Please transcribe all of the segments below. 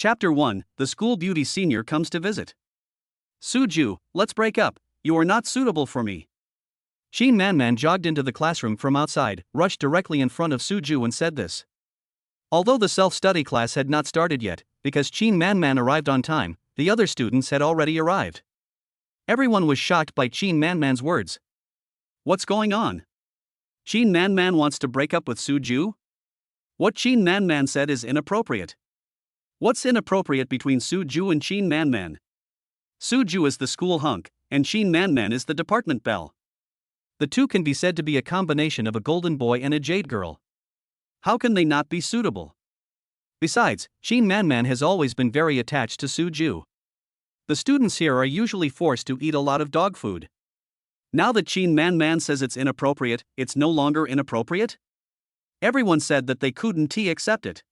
Chapter 1, The School Beauty Senior Comes to Visit. Suju, let's break up, you are not suitable for me. Sheen Man jogged into the classroom from outside, rushed directly in front of Suju and said this. Although the self-study class had not started yet, because Sheen Man arrived on time, the other students had already arrived. Everyone was shocked by Sheen Man's words. What's going on? Sheen Man wants to break up with Suju? What Sheen Man said is inappropriate. What's inappropriate between Suju and Sheen Man? Suju is the school hunk, and Sheen Man is the department belle. The two can be said to be a combination of a golden boy and a jade girl. How can they not be suitable? Besides, Sheen Man has always been very attached to Suju. The students here are usually forced to eat a lot of dog food. Now that Sheen Man says it's inappropriate, it's no longer inappropriate? Everyone said that they couldn't accept it.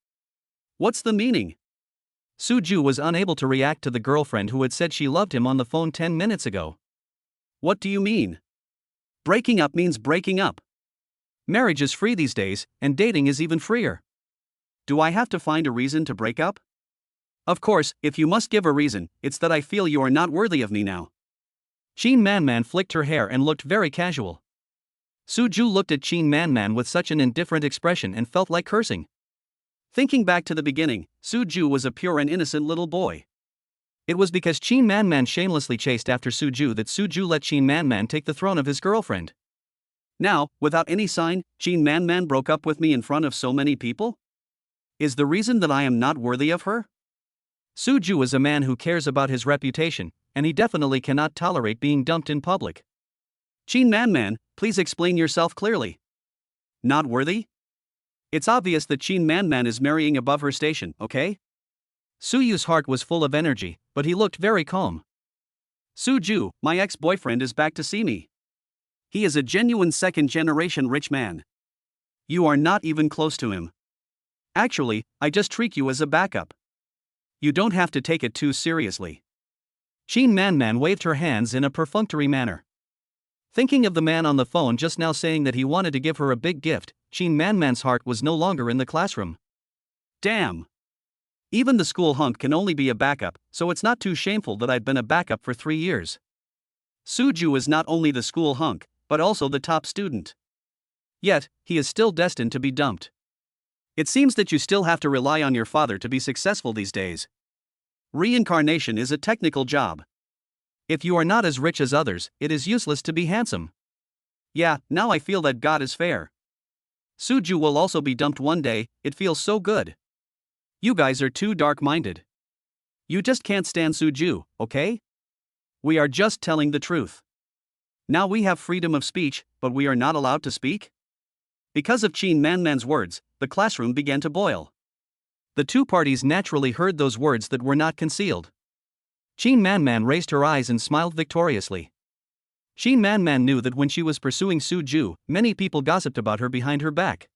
What's the meaning? Suju was unable to react to the girlfriend who had said she loved him on the phone 10 minutes ago. What do you mean? Breaking up means breaking up. Marriage is free these days, and dating is even freer. Do I have to find a reason to break up? Of course, if you must give a reason, it's that I feel you are not worthy of me now. Sheen Man flicked her hair and looked very casual. Suju looked at Sheen Man with such an indifferent expression and felt like cursing. Thinking back to the beginning, Suju was a pure and innocent little boy. It was because Sheen Man shamelessly chased after Suju that Suju let Sheen Man take the throne of his girlfriend. Now, without any sign, Sheen Man broke up with me in front of so many people? Is the reason that I am not worthy of her? Suju is a man who cares about his reputation, and he definitely cannot tolerate being dumped in public. Sheen Man, please explain yourself clearly. Not worthy? It's obvious that Sheen Man is marrying above her station, okay? Suyu's heart was full of energy, but he looked very calm. Suju, my ex-boyfriend is back to see me. He is a genuine second-generation rich man. You are not even close to him. Actually, I just treat you as a backup. You don't have to take it too seriously. Sheen Man waved her hands in a perfunctory manner. Thinking of the man on the phone just now saying that he wanted to give her a big gift, Sheen Man's heart was no longer in the classroom. Damn. Even the school hunk can only be a backup, so it's not too shameful that I've been a backup for 3 years. Suju is not only the school hunk, but also the top student. Yet, he is still destined to be dumped. It seems that you still have to rely on your father to be successful these days. Reincarnation is a technical job. If you are not as rich as others, it is useless to be handsome. Yeah, now I feel that God is fair. Suju will also be dumped one day, it feels so good. You guys are too dark-minded. You just can't stand Suju, okay? We are just telling the truth. Now we have freedom of speech, but we are not allowed to speak? Because of Sheen Man's words, the classroom began to boil. The two parties naturally heard those words that were not concealed. Sheen Man raised her eyes and smiled victoriously. Sheen Man knew that when she was pursuing Suju, many people gossiped about her behind her back.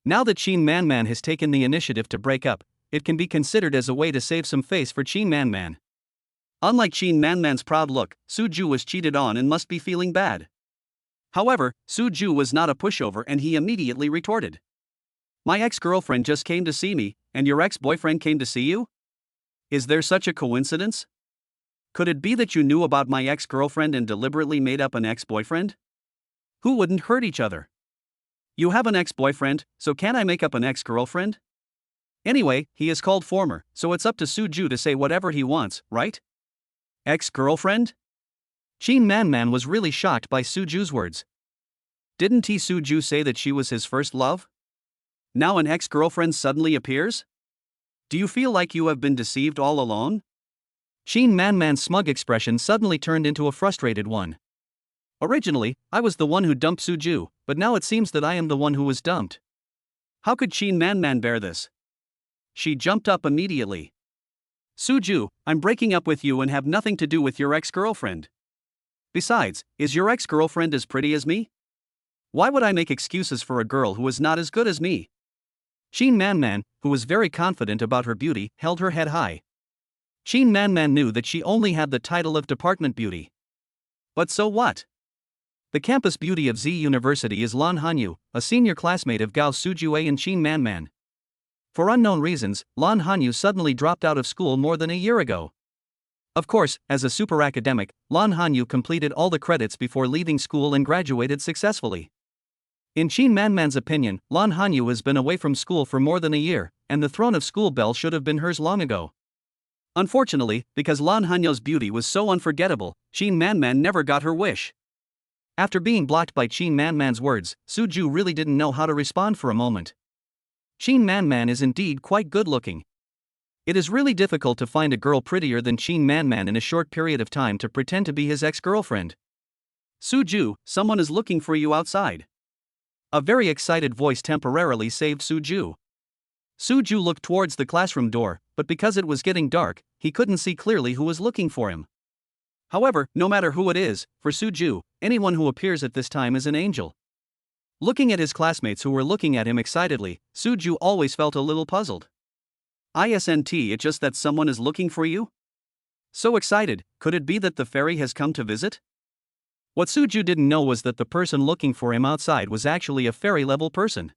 Now that Sheen Man has taken the initiative to break up, it can be considered as a way to save some face for Sheen Man. Unlike Sheen Man's proud look, Suju was cheated on and must be feeling bad. However, Suju was not a pushover and he immediately retorted. My ex-girlfriend just came to see me, and your ex-boyfriend came to see you? Is there such a coincidence? Could it be that you knew about my ex-girlfriend and deliberately made up an ex-boyfriend? Who wouldn't hurt each other? You have an ex-boyfriend, so can't I make up an ex-girlfriend? Anyway, he is called former, so it's up to Suju to say whatever he wants, right? Ex-girlfriend? Sheen Man was really shocked by Suju's words. Didn't Suju say that she was his first love? Now an ex-girlfriend suddenly appears? Do you feel like you have been deceived all along? Sheen Man's smug expression suddenly turned into a frustrated one. Originally, I was the one who dumped Suju, but now it seems that I am the one who was dumped. How could Sheen Man bear this? She jumped up immediately. Suju, I'm breaking up with you and have nothing to do with your ex-girlfriend. Besides, is your ex-girlfriend as pretty as me? Why would I make excuses for a girl who is not as good as me? Sheen Man, who was very confident about her beauty, held her head high. Sheen Man knew that she only had the title of department beauty. But so what? The campus beauty of Z University is Lan Hanyu, a senior classmate of Gao Sujue and Sheen Man. For unknown reasons, Lan Hanyu suddenly dropped out of school more than a year ago. Of course, as a super academic, Lan Hanyu completed all the credits before leaving school and graduated successfully. In Qin Manman's opinion, Lan Hanyu has been away from school for more than a year, and the throne of school bell should have been hers long ago. Unfortunately, because Lan Hanyu's beauty was so unforgettable, Qin Manman never got her wish. After being blocked by Qin Manman's words, Suju really didn't know how to respond for a moment. Qin Manman is indeed quite good-looking. It is really difficult to find a girl prettier than Qin Manman in a short period of time to pretend to be his ex-girlfriend. Suju, someone is looking for you outside. A very excited voice temporarily saved Suju. Suju looked towards the classroom door, but because it was getting dark, he couldn't see clearly who was looking for him. However, no matter who it is, for Suju, anyone who appears at this time is an angel. Looking at his classmates who were looking at him excitedly, Suju always felt a little puzzled. Isn't it just that someone is looking for you? So excited, could it be that the fairy has come to visit? What Suju didn't know was that the person looking for him outside was actually a fairy-level person.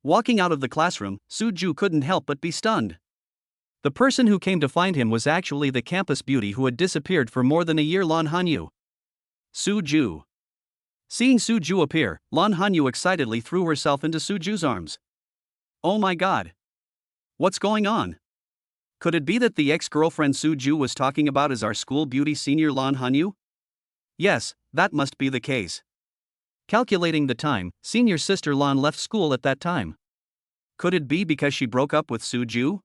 Walking out of the classroom, Suju couldn't help but be stunned. The person who came to find him was actually the campus beauty who had disappeared for more than a year, Lan Hanyu. Suju. Seeing Suju appear, Lan Hanyu excitedly threw herself into Suju's arms. Oh my god. What's going on? Could it be that the ex-girlfriend Suju was talking about is our school beauty senior Lan Hanyu? Yes, that must be the case. Calculating the time, senior sister Lan left school at that time. Could it be because she broke up with Suju?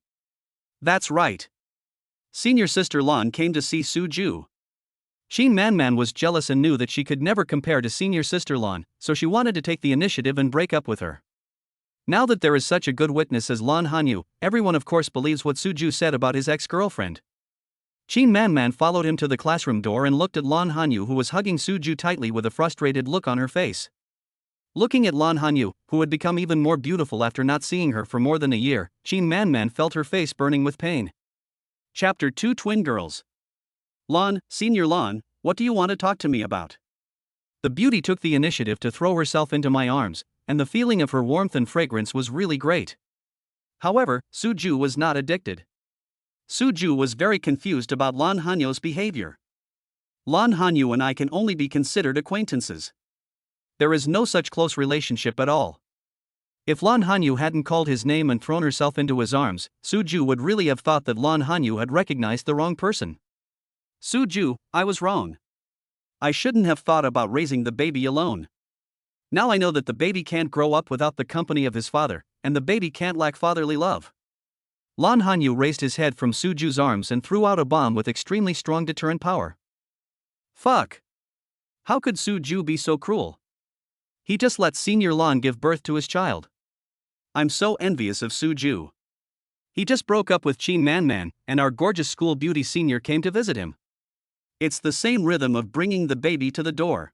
That's right. Senior sister Lan came to see Suju. Qin Manman was jealous and knew that she could never compare to senior sister Lan, so she wanted to take the initiative and break up with her. Now that there is such a good witness as Lan Hanyu, everyone of course believes what Suju said about his ex-girlfriend. Qin Manman followed him to the classroom door and looked at Lan Hanyu, who was hugging Suju tightly with a frustrated look on her face. Looking at Lan Hanyu, who had become even more beautiful after not seeing her for more than a year, Qin Manman felt her face burning with pain. Chapter 2 Twin Girls. Lan, Senior Lan, what do you want to talk to me about? The beauty took the initiative to throw herself into my arms, and the feeling of her warmth and fragrance was really great. However, Suju was not addicted. Suju was very confused about Lan Hanyu's behavior. Lan Hanyu and I can only be considered acquaintances. There is no such close relationship at all. If Lan Hanyu hadn't called his name and thrown herself into his arms, Suju would really have thought that Lan Hanyu had recognized the wrong person. Suju, I was wrong. I shouldn't have thought about raising the baby alone. Now I know that the baby can't grow up without the company of his father, and the baby can't lack fatherly love. Lan Hanyu raised his head from Suju's arms and threw out a bomb with extremely strong deterrent power. Fuck. How could Suju be so cruel? He just let Senior Lan give birth to his child. I'm so envious of Suju. He just broke up with Qin Manman, and our gorgeous school beauty senior came to visit him. It's the same rhythm of bringing the baby to the door.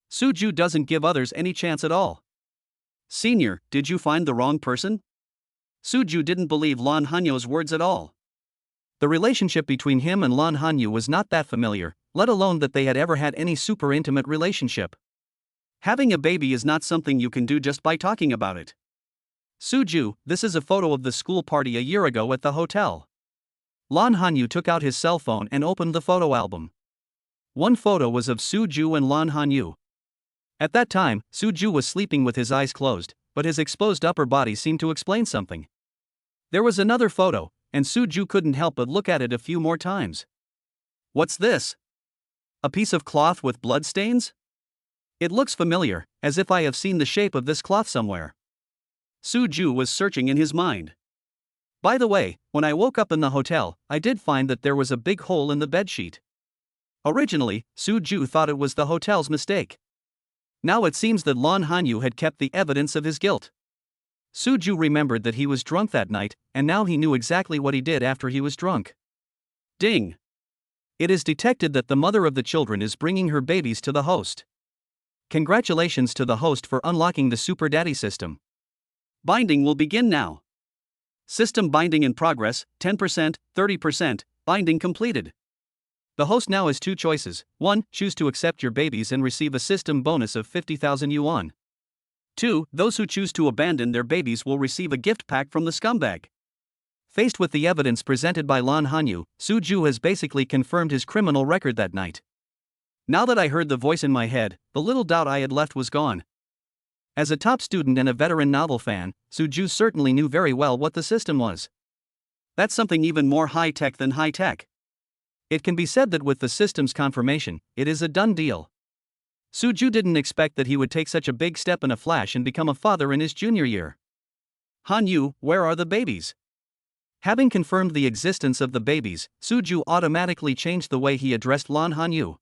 Suju doesn't give others any chance at all. Senior, did you find the wrong person? Suju didn't believe Lan Hanyu's words at all. The relationship between him and Lan Hanyu was not that familiar, let alone that they had ever had any super intimate relationship. Having a baby is not something you can do just by talking about it. Suju, this is a photo of the school party a year ago at the hotel. Lan Hanyu took out his cell phone and opened the photo album. One photo was of Suju and Lan Hanyu. At that time, Suju was sleeping with his eyes closed, but his exposed upper body seemed to explain something. There was another photo, and Suju couldn't help but look at it a few more times. What's this? A piece of cloth with blood stains? It looks familiar, as if I have seen the shape of this cloth somewhere. Suju was searching in his mind. By the way, when I woke up in the hotel, I did find that there was a big hole in the bedsheet. Originally, Suju thought it was the hotel's mistake. Now it seems that Lan Hanyu had kept the evidence of his guilt. Suju remembered that he was drunk that night, and now he knew exactly what he did after he was drunk. Ding! It is detected that the mother of the children is bringing her babies to the host. Congratulations to the host for unlocking the Super Daddy system. Binding will begin now. System binding in progress, 10%, 30%, binding completed. The host now has two choices. 1. Choose to accept your babies and receive a system bonus of 50,000 yuan. 2. Those who choose to abandon their babies will receive a gift pack from the scumbag. Faced with the evidence presented by Lan Hanyu, Suju has basically confirmed his criminal record that night. Now that I heard the voice in my head, the little doubt I had left was gone. As a top student and a veteran novel fan, Suju certainly knew very well what the system was. That's something even more high-tech than high-tech. It can be said that with the system's confirmation, it is a done deal. Suju didn't expect that he would take such a big step in a flash and become a father in his junior year. Hanyu, where are the babies? Having confirmed the existence of the babies, Suju automatically changed the way he addressed Lan Hanyu.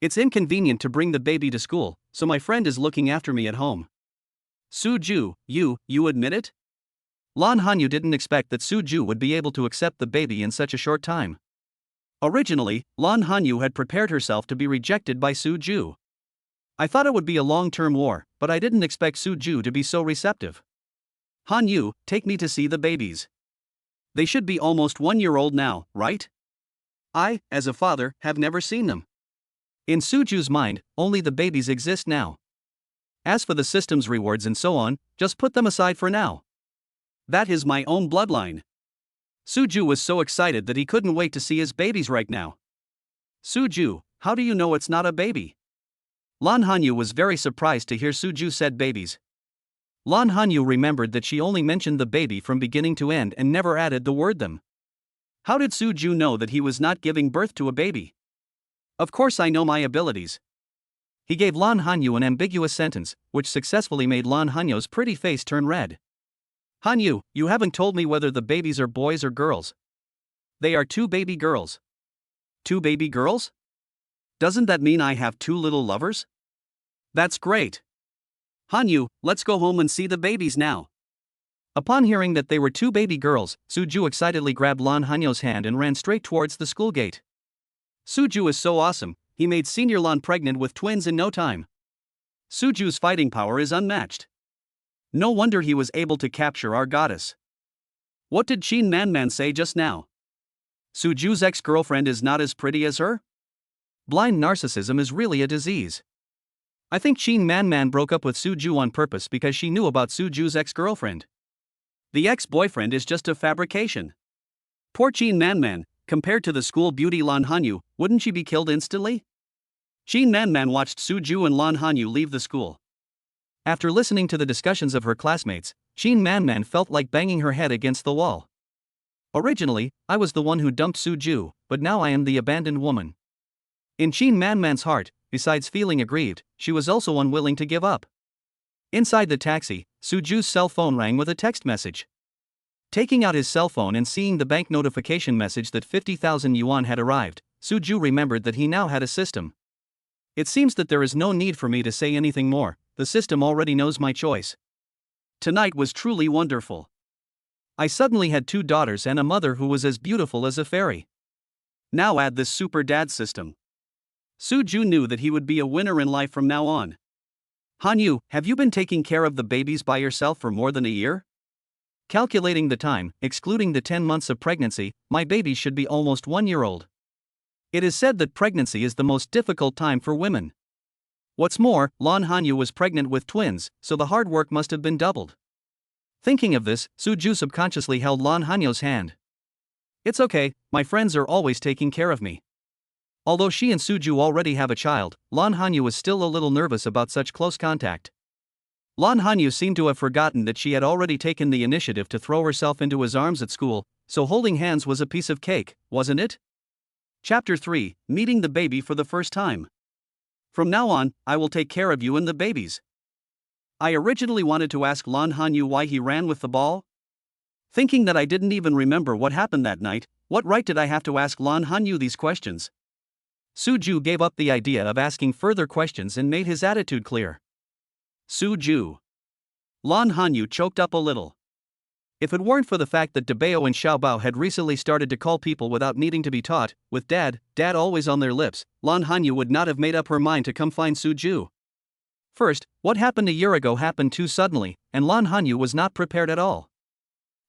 It's inconvenient to bring the baby to school, so my friend is looking after me at home. Suju, you admit it? Lan Hanyu didn't expect that Suju would be able to accept the baby in such a short time. Originally, Lan Hanyu had prepared herself to be rejected by Suju. I thought it would be a long-term war, but I didn't expect Suju to be so receptive. Hanyu, take me to see the babies. They should be almost 1 year old now, right? I, as a father, have never seen them. In Suju's mind, only the babies exist now. As for the system's rewards and so on, just put them aside for now. That is my own bloodline. Suju was so excited that he couldn't wait to see his babies right now. Suju, how do you know it's not a baby? Lan Hanyu was very surprised to hear Suju said babies. Lan Hanyu remembered that she only mentioned the baby from beginning to end and never added the word them. How did Suju know that he was not giving birth to a baby? Of course I know my abilities. He gave Lan Hanyu an ambiguous sentence, which successfully made Lan Hanyu's pretty face turn red. Hanyu, you haven't told me whether the babies are boys or girls. They are 2 baby girls. 2 baby girls? Doesn't that mean I have 2 little lovers? That's great. Hanyu, let's go home and see the babies now. Upon hearing that they were 2 baby girls, Suju excitedly grabbed Lan Hanyu's hand and ran straight towards the school gate. Suju is so awesome, he made Senior Lan pregnant with twins in no time. Suju's fighting power is unmatched. No wonder he was able to capture our goddess. What did Shin Man say just now? Suju's ex-girlfriend is not as pretty as her? Blind narcissism is really a disease. I think Shin Man broke up with Suju on purpose because she knew about Suju's ex-girlfriend. The ex-boyfriend is just a fabrication. Poor Shin Man, compared to the school beauty Lan Hanyu, wouldn't she be killed instantly? Shin Man watched Suju and Lan Hanyu leave the school. After listening to the discussions of her classmates, Shin Man felt like banging her head against the wall. Originally, I was the one who dumped Suju, but now I am the abandoned woman. In Shin Man's heart, besides feeling aggrieved, she was also unwilling to give up. Inside the taxi, Suju's cell phone rang with a text message. Taking out his cell phone and seeing the bank notification message that 50,000 yuan had arrived, Suju remembered that he now had a system. It seems that there is no need for me to say anything more, the system already knows my choice. Tonight was truly wonderful. I suddenly had 2 daughters and a mother who was as beautiful as a fairy. Now add this super dad system. Suju knew that he would be a winner in life from now on. Hanyu, have you been taking care of the babies by yourself for more than a year? Calculating the time, excluding the 10 months of pregnancy, my baby should be almost 1 year old. It is said that pregnancy is the most difficult time for women. What's more, Lan Hanyu was pregnant with twins, so the hard work must have been doubled. Thinking of this, Suju subconsciously held Lan Hanyu's hand. It's okay, my friends are always taking care of me. Although she and Suju already have a child, Lan Hanyu was still a little nervous about such close contact. Lan Hanyu seemed to have forgotten that she had already taken the initiative to throw herself into his arms at school, so holding hands was a piece of cake, wasn't it? Chapter 3, Meeting the Baby for the First Time. From now on, I will take care of you and the babies. I originally wanted to ask Lan Hanyu why he ran with the ball. Thinking that I didn't even remember what happened that night, what right did I have to ask Lan Hanyu these questions? Suju gave up the idea of asking further questions and made his attitude clear. Suju. Lan Hanyu choked up a little. If it weren't for the fact that Debao and Xiaobao had recently started to call people without needing to be taught, with dad always on their lips, Lan Hanyu would not have made up her mind to come find Suju. First, what happened a year ago happened too suddenly, and Lan Hanyu was not prepared at all.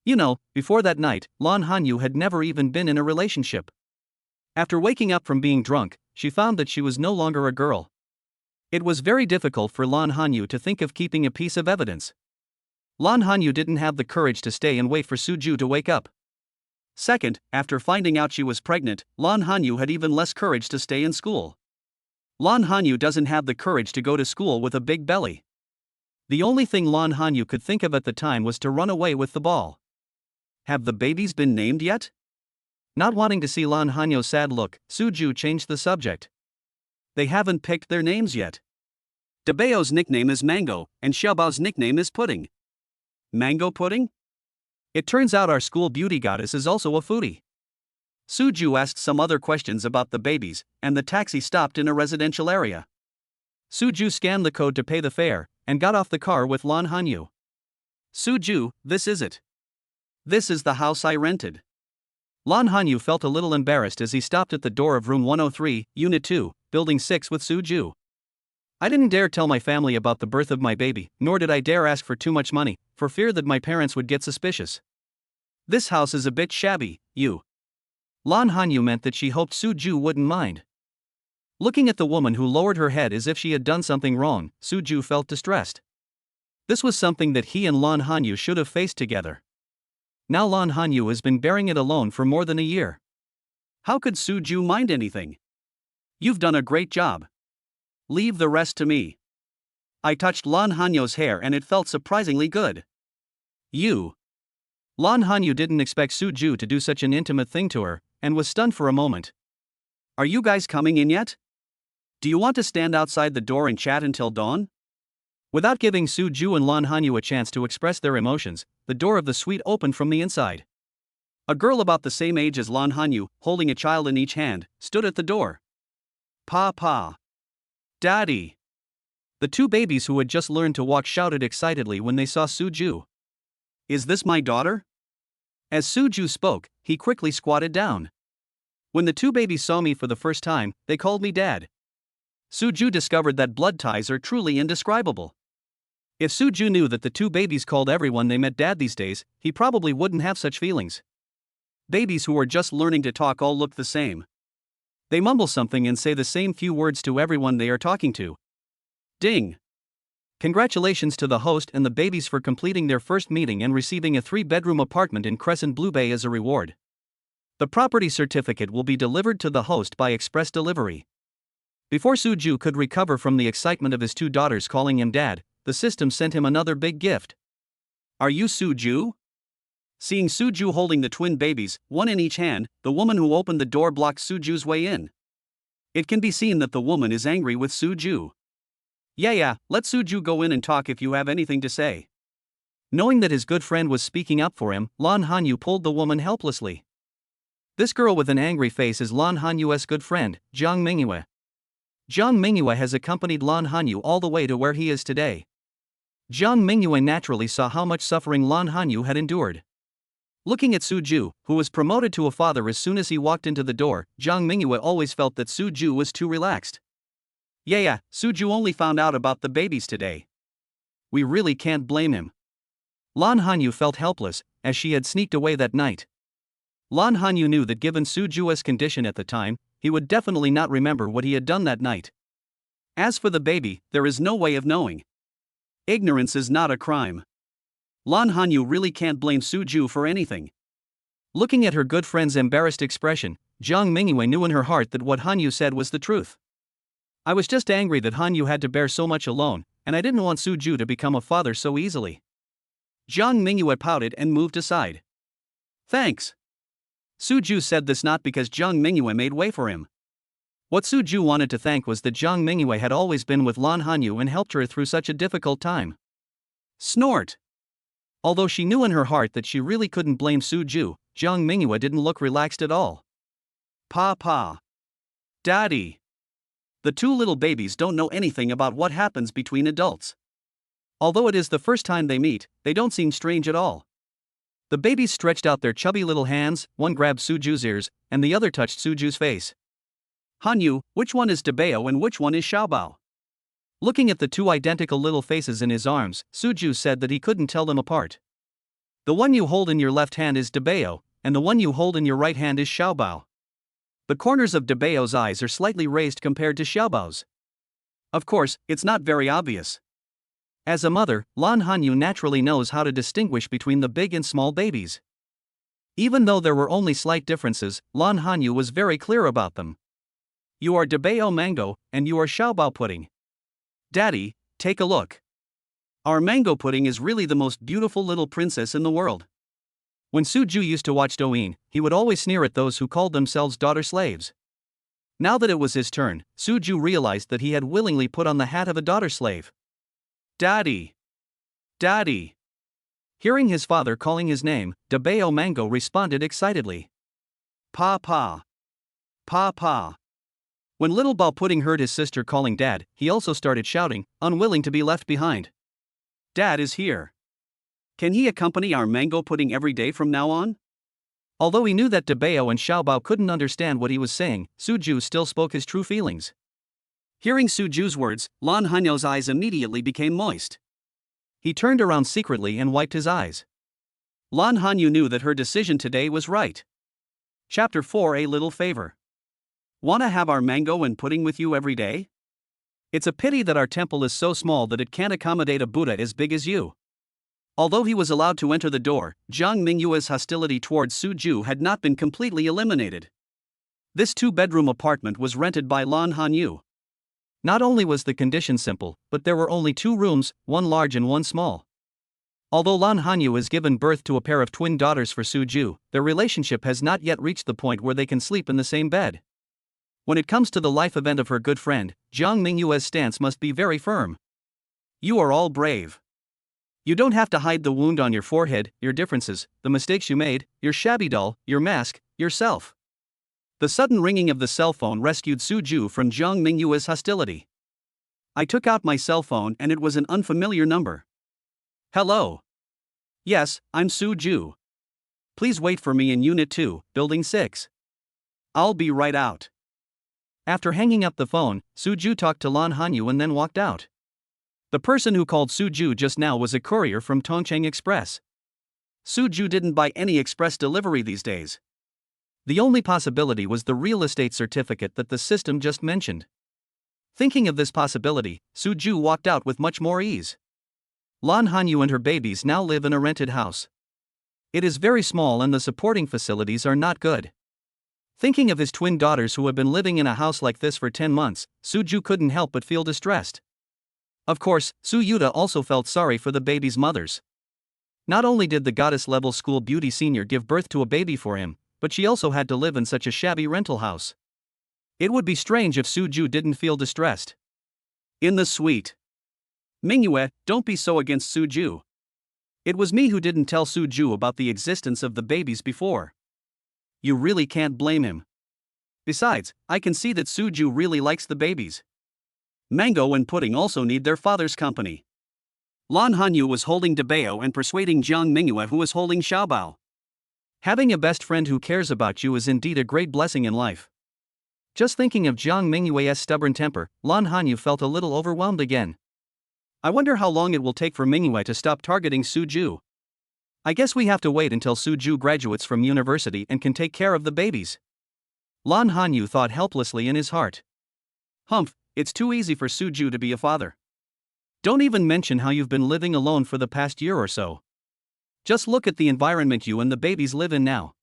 You know, before that night, Lan Hanyu had never even been in a relationship. After waking up from being drunk, she found that she was no longer a girl. It was very difficult for Lan Hanyu to think of keeping a piece of evidence. Lan Hanyu didn't have the courage to stay and wait for Suju to wake up. Second, after finding out she was pregnant, Lan Hanyu had even less courage to stay in school. Lan Hanyu doesn't have the courage to go to school with a big belly. The only thing Lan Hanyu could think of at the time was to run away with the ball. Have the babies been named yet? Not wanting to see Lan Hanyu's sad look, Suju changed the subject. They haven't picked their names yet. Dabeo's nickname is Mango, and Xiaobao's nickname is Pudding. Mango Pudding? It turns out our school beauty goddess is also a foodie. Suju asked some other questions about the babies, and the taxi stopped in a residential area. Suju scanned the code to pay the fare, and got off the car with Lan Hanyu. Suju, this is it. This is the house I rented. Lan Hanyu felt a little embarrassed as he stopped at the door of room 103, unit 2, building 6 with Suju. I didn't dare tell my family about the birth of my baby, nor did I dare ask for too much money, for fear that my parents would get suspicious. This house is a bit shabby, you. Lan Hanyu meant that she hoped Suju wouldn't mind. Looking at the woman who lowered her head as if she had done something wrong, Suju felt distressed. This was something that he and Lan Hanyu should have faced together. Now Lan Hanyu has been bearing it alone for more than a year. How could Suju mind anything? You've done a great job. Leave the rest to me. I touched Lan Hanyu's hair and it felt surprisingly good. You. Lan Hanyu didn't expect Suju to do such an intimate thing to her, and was stunned for a moment. Are you guys coming in yet? Do you want to stand outside the door and chat until dawn? Without giving Suju and Lan Hanyu a chance to express their emotions, the door of the suite opened from the inside. A girl about the same age as Lan Hanyu, holding a child in each hand, stood at the door. Papa. Daddy. The two babies who had just learned to walk shouted excitedly when they saw Suju. Is this my daughter? As Suju spoke, he quickly squatted down. When the two babies saw me for the first time, they called me Dad. Suju discovered that blood ties are truly indescribable. If Suju knew that the two babies called everyone they met Dad these days, he probably wouldn't have such feelings. Babies who are just learning to talk all look the same. They mumble something and say the same few words to everyone they are talking to. Ding! Congratulations to the host and the babies for completing their first meeting and receiving a 3-bedroom apartment in Crescent Blue Bay as a reward. The property certificate will be delivered to the host by express delivery. Before Suju could recover from the excitement of his two daughters calling him Dad, the system sent him another big gift. Are you Suju? Seeing Suju holding the twin babies, one in each hand, the woman who opened the door blocked Suju's way in. It can be seen that the woman is angry with Suju. Yeah, let Suju go in and talk if you have anything to say. Knowing that his good friend was speaking up for him, Lan Hanyu pulled the woman helplessly. This girl with an angry face is Lan Hanyu's good friend, Jiang Mingyue. Jiang Mingyue has accompanied Lan Hanyu all the way to where he is today. Jiang Mingyue naturally saw how much suffering Lan Hanyu had endured. Looking at Suju, who was promoted to a father as soon as he walked into the door, Jiang Mingyue always felt that Suju was too relaxed. Yeah, Suju only found out about the babies today. We really can't blame him. Lan Hanyu felt helpless, as she had sneaked away that night. Lan Hanyu knew that given Suju's condition at the time, he would definitely not remember what he had done that night. As for the baby, there is no way of knowing. Ignorance is not a crime. Lan Hanyu really can't blame Suju for anything. Looking at her good friend's embarrassed expression, Jiang Mingyue knew in her heart that what Hanyu said was the truth. I was just angry that Hanyu had to bear so much alone, and I didn't want Suju to become a father so easily. Jiang Mingyue pouted and moved aside. Thanks. Suju said this not because Jiang Mingyue made way for him. What Suju wanted to thank was that Jiang Mingyue had always been with Lan Hanyu and helped her through such a difficult time. Snort. Although she knew in her heart that she really couldn't blame Suju, Jiang Mingyue didn't look relaxed at all. Papa. Daddy. The two little babies don't know anything about what happens between adults. Although it is the first time they meet, they don't seem strange at all. The babies stretched out their chubby little hands, one grabbed Suju's ears, and the other touched Suju's face. Hanyu, which one is Dabeo and which one is Xiaobao? Looking at the two identical little faces in his arms, Suju said that he couldn't tell them apart. The one you hold in your left hand is Dabeo, and the one you hold in your right hand is Xiaobao. The corners of Dabeo's eyes are slightly raised compared to Xiaobao's. Of course, it's not very obvious. As a mother, Lan Hanyu naturally knows how to distinguish between the big and small babies. Even though there were only slight differences, Lan Hanyu was very clear about them. You are Debao mango, and you are Xiaobao pudding. Daddy, take a look. Our mango pudding is really the most beautiful little princess in the world. When Suju used to watch Douyin, he would always sneer at those who called themselves daughter slaves. Now that it was his turn, Suju realized that he had willingly put on the hat of a daughter slave. Daddy! Daddy! Hearing his father calling his name, Debao Mango responded excitedly. Papa! Papa! When little Bao Pudding heard his sister calling Dad, he also started shouting, unwilling to be left behind. Dad is here. Can he accompany our mango pudding every day from now on? Although he knew that Debao and Xiaobao couldn't understand what he was saying, Suju still spoke his true feelings. Hearing Suju's words, Lan Hanyu's eyes immediately became moist. He turned around secretly and wiped his eyes. Lan Hanyu knew that her decision today was right. Chapter 4: A Little Favor. Wanna have our mango and pudding with you every day? It's a pity that our temple is so small that it can't accommodate a Buddha as big as you. Although he was allowed to enter the door, Jiang Mingyue's hostility towards Suju had not been completely eliminated. This 2-bedroom apartment was rented by Lan Hanyu. Not only was the condition simple, but there were only 2 rooms, one large and one small. Although Lan Hanyu has given birth to a pair of twin daughters for Suju, their relationship has not yet reached the point where they can sleep in the same bed. When it comes to the life event of her good friend, Jiang Mingyue's stance must be very firm. You are all brave. You don't have to hide the wound on your forehead, your differences, the mistakes you made, your shabby doll, your mask, yourself. The sudden ringing of the cell phone rescued Suju from Jiang Mingyue's hostility. I took out my cell phone and it was an unfamiliar number. Hello. Yes, I'm Suju. Please wait for me in Unit 2, Building 6. I'll be right out. After hanging up the phone, Suju talked to Lan Hanyu and then walked out. The person who called Suju just now was a courier from Tongcheng Express. Suju didn't buy any express delivery these days. The only possibility was the real estate certificate that the system just mentioned. Thinking of this possibility, Suju walked out with much more ease. Lan Hanyu and her babies now live in a rented house. It is very small and the supporting facilities are not good. Thinking of his twin daughters who have been living in a house like this for 10 months, Suju couldn't help but feel distressed. Of course, Su Yuta also felt sorry for the babies' mothers. Not only did the goddess-level school beauty senior give birth to a baby for him, but she also had to live in such a shabby rental house. It would be strange if Suju didn't feel distressed. In the suite. Mingyue, don't be so against Suju. It was me who didn't tell Suju about the existence of the babies before. You really can't blame him. Besides, I can see that Suju really likes the babies. Mango and pudding also need their father's company. Lan Hanyu was holding Debao and persuading Jiang Mingyue, who was holding Xiaobao. Having a best friend who cares about you is indeed a great blessing in life. Just thinking of Jiang Mingyue's stubborn temper, Lan Hanyu felt a little overwhelmed again. I wonder how long it will take for Mingyue to stop targeting Suju. I guess we have to wait until Suju graduates from university and can take care of the babies. Lan Hanyu thought helplessly in his heart. Humph, it's too easy for Suju to be a father. Don't even mention how you've been living alone for the past year or so. Just look at the environment you and the babies live in now.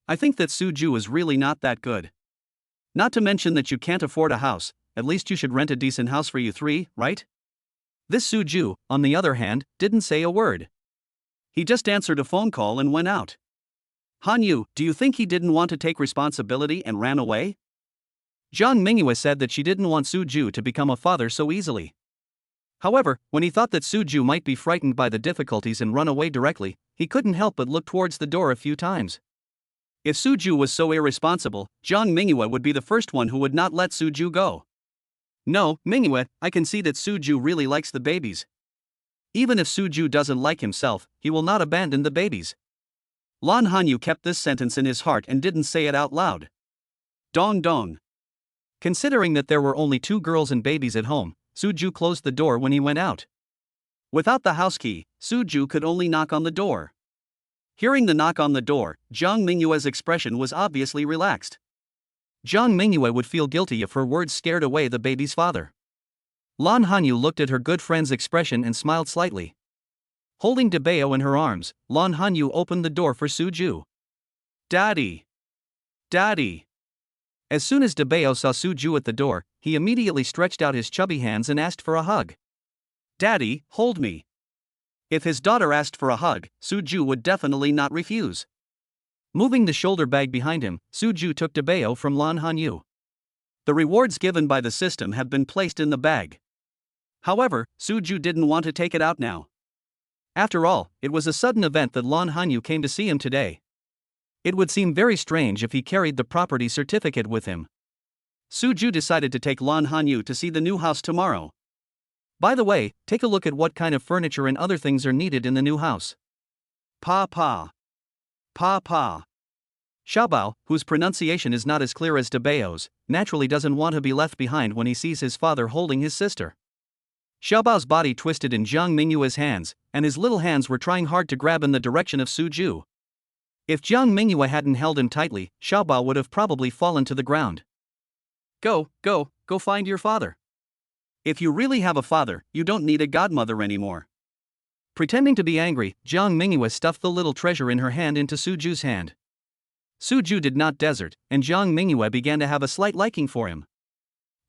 I think that Suju is really not that good. Not to mention that you can't afford a house, at least you should rent a decent house for you 3, right? This Suju, on the other hand, didn't say a word. He just answered a phone call and went out. Hanyu, do you think he didn't want to take responsibility and ran away? Jiang Mingyue said that she didn't want Suju to become a father so easily. However, when he thought that Suju might be frightened by the difficulties and run away directly, he couldn't help but look towards the door a few times. If Suju was so irresponsible, Jiang Mingyue would be the first one who would not let Suju go. No, Mingyue, I can see that Suju really likes the babies. Even if Suju doesn't like himself, he will not abandon the babies. Lan Hanyu kept this sentence in his heart and didn't say it out loud. Dong dong. Considering that there were only 2 girls and babies at home, Suju closed the door when he went out. Without the house key, Suju could only knock on the door. Hearing the knock on the door, Jiang Mingyue's expression was obviously relaxed. Jiang Mingyue would feel guilty if her words scared away the baby's father. Lan Hanyu looked at her good friend's expression and smiled slightly. Holding Debeo in her arms, Lan Hanyu opened the door for Suju. Daddy! Daddy! As soon as Debeo saw Suju at the door, he immediately stretched out his chubby hands and asked for a hug. Daddy, hold me. If his daughter asked for a hug, Suju would definitely not refuse. Moving the shoulder bag behind him, Suju took Debeo from Lan Hanyu. The rewards given by the system have been placed in the bag. However, Suju didn't want to take it out now. After all, it was a sudden event that Lan Hanyu came to see him today. It would seem very strange if he carried the property certificate with him. Suju decided to take Lan Hanyu to see the new house tomorrow. By the way, take a look at what kind of furniture and other things are needed in the new house. Pa. Xiaobao, whose pronunciation is not as clear as Debeo's, naturally doesn't want to be left behind when he sees his father holding his sister. Xiaobao's body twisted in Jiang Mingyue's hands, and his little hands were trying hard to grab in the direction of Suju. If Jiang Mingyue hadn't held him tightly, Xiaobao would have probably fallen to the ground. Go find your father. If you really have a father, you don't need a godmother anymore. Pretending to be angry, Jiang Mingyue stuffed the little treasure in her hand into Suju's hand. Suju did not desert, and Jiang Mingyue began to have a slight liking for him.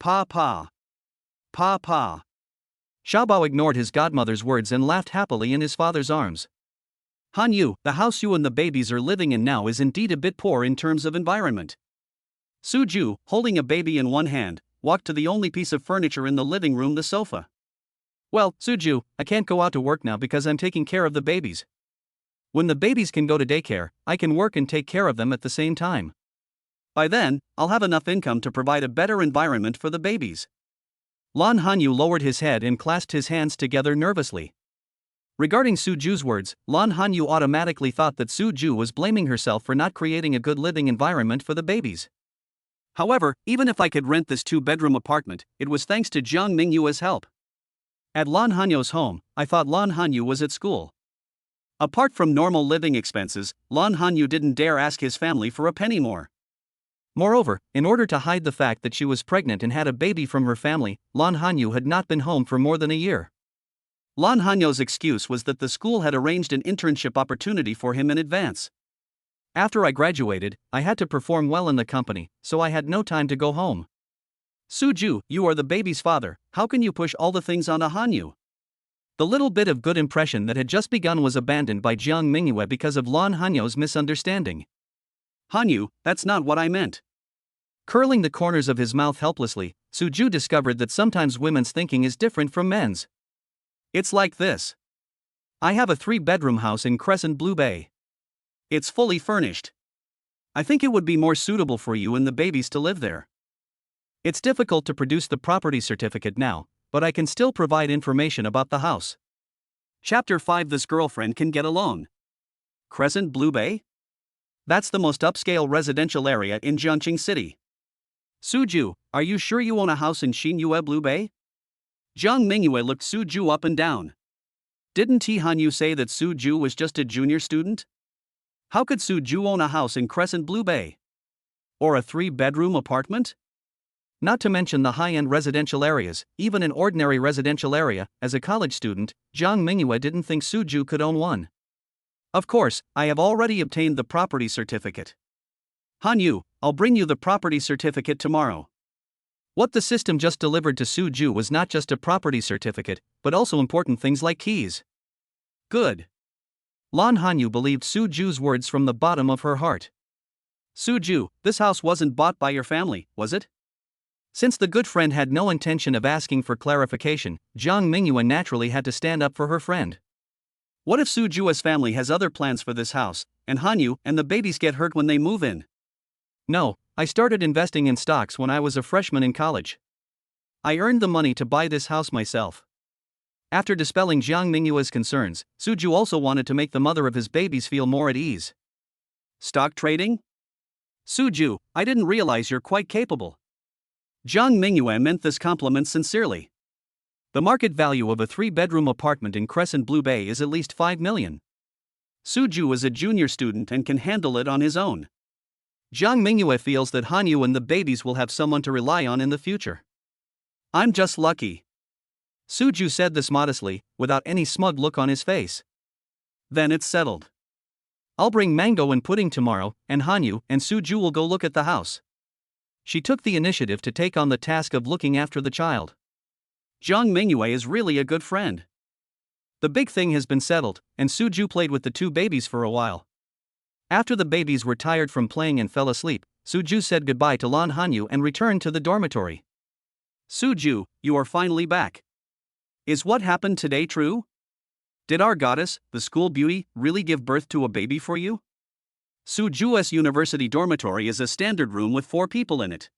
Pa. Xiaobao ignored his godmother's words and laughed happily in his father's arms. Hanyu, the house you and the babies are living in now is indeed a bit poor in terms of environment. Suju, holding a baby in one hand, walked to the only piece of furniture in the living room, the sofa. Well, Suju, I can't go out to work now because I'm taking care of the babies. When the babies can go to daycare, I can work and take care of them at the same time. By then, I'll have enough income to provide a better environment for the babies. Lan Hanyu lowered his head and clasped his hands together nervously. Regarding Suju's words, Lan Hanyu automatically thought that Suju was blaming herself for not creating a good living environment for the babies. However, even if I could rent this 2-bedroom apartment, it was thanks to Jiang Mingyue's help. At Lan Hanyu's home, I thought Lan Hanyu was at school. Apart from normal living expenses, Lan Hanyu didn't dare ask his family for a penny more. Moreover, in order to hide the fact that she was pregnant and had a baby from her family, Lan Hanyu had not been home for more than a year. Lan Hanyu's excuse was that the school had arranged an internship opportunity for him in advance. After I graduated, I had to perform well in the company, so I had no time to go home. Suju, you are the baby's father, how can you push all the things on a Hanyu? The little bit of good impression that had just begun was abandoned by Jiang Mingyue because of Lan Hanyu's misunderstanding. Hanyu, that's not what I meant. Curling the corners of his mouth helplessly, Suju discovered that sometimes women's thinking is different from men's. It's like this. I have a 3-bedroom house in Crescent Blue Bay. It's fully furnished. I think it would be more suitable for you and the babies to live there. It's difficult to produce the property certificate now, but I can still provide information about the house. Chapter 5. This girlfriend can get a loan. Crescent Blue Bay? That's the most upscale residential area in Jiangqing City. Suju, are you sure you own a house in Xinyue Blue Bay? Jiang Mingyue looked Suju up and down. Didn't Hanyu say that Suju was just a junior student? How could Suju own a house in Crescent Blue Bay? Or a 3-bedroom apartment? Not to mention the high-end residential areas, even an ordinary residential area, as a college student, Jiang Mingyue didn't think Suju could own one. Of course, I have already obtained the property certificate. Hanyu, I'll bring you the property certificate tomorrow. What the system just delivered to Suju was not just a property certificate, but also important things like keys. Good. Lan Hanyu believed Suju's words from the bottom of her heart. Suju, this house wasn't bought by your family, was it? Since the good friend had no intention of asking for clarification, Jiang Mingyue naturally had to stand up for her friend. What if Suju's family has other plans for this house, and Hanyu and the babies get hurt when they move in? No, I started investing in stocks when I was a freshman in college. I earned the money to buy this house myself. After dispelling Jiang Mingyue's concerns, Suju also wanted to make the mother of his babies feel more at ease. Stock trading? Suju, I didn't realize you're quite capable. Jiang Mingyue meant this compliment sincerely. The market value of a 3-bedroom apartment in Crescent Blue Bay is at least 5 million. Suju is a junior student and can handle it on his own. Jiang Mingyue feels that Hanyu and the babies will have someone to rely on in the future. I'm just lucky. Suju said this modestly, without any smug look on his face. Then it's settled. I'll bring mango and pudding tomorrow, and Hanyu and Suju will go look at the house. She took the initiative to take on the task of looking after the child. Jiang Mingyue is really a good friend. The big thing has been settled, and Suju played with the two babies for a while. After the babies were tired from playing and fell asleep, Suju said goodbye to Lan Hanyu and returned to the dormitory. Suju, you are finally back. Is what happened today true? Did our goddess, the school beauty, really give birth to a baby for you? Suju's university dormitory is a standard room with 4 people in it.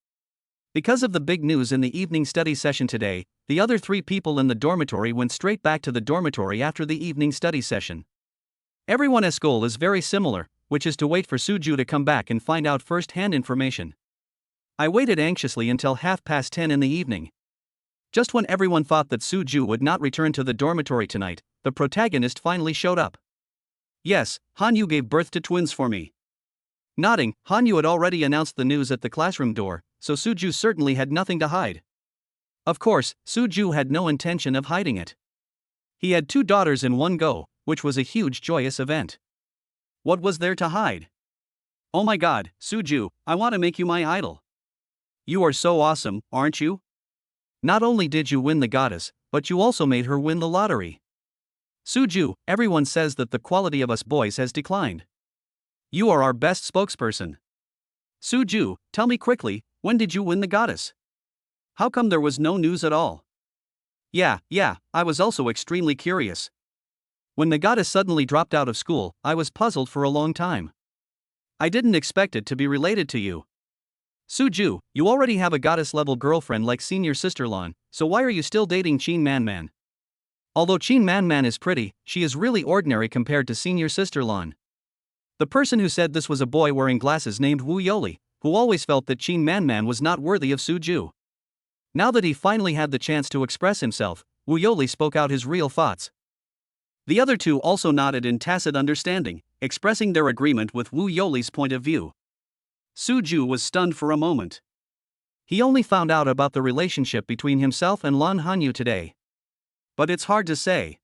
Because of the big news in the evening study session today, the other 3 people in the dormitory went straight back to the dormitory after the evening study session. Everyone's goal is very similar, which is to wait for Suju to come back and find out first-hand information. I waited anxiously until 10:30 in the evening. Just when everyone thought that Suju would not return to the dormitory tonight, the protagonist finally showed up. Yes, Hanyu gave birth to twins for me. Nodding, Hanyu had already announced the news at the classroom door, so Suju certainly had nothing to hide. Of course, Suju had no intention of hiding it. He had 2 daughters in one go, which was a huge joyous event. What was there to hide? Oh my god, Suju, I want to make you my idol. You are so awesome, aren't you? Not only did you win the goddess, but you also made her win the lottery. Suju, everyone says that the quality of us boys has declined. You are our best spokesperson. Suju, tell me quickly, when did you win the goddess? How come there was no news at all? Yeah, I was also extremely curious. When the goddess suddenly dropped out of school, I was puzzled for a long time. I didn't expect it to be related to you. Suju, you already have a goddess-level girlfriend like senior sister Lan, so why are you still dating Qin Manman? Although Qin Manman is pretty, she is really ordinary compared to senior sister Lan. The person who said this was a boy wearing glasses named Wu Yoli, who always felt that Qin Manman was not worthy of Suju. Now that he finally had the chance to express himself, Wu Yoli spoke out his real thoughts. The other 2 also nodded in tacit understanding, expressing their agreement with Wu Yoli's point of view. Suju was stunned for a moment. He only found out about the relationship between himself and Lan Hanyu today. But it's hard to say.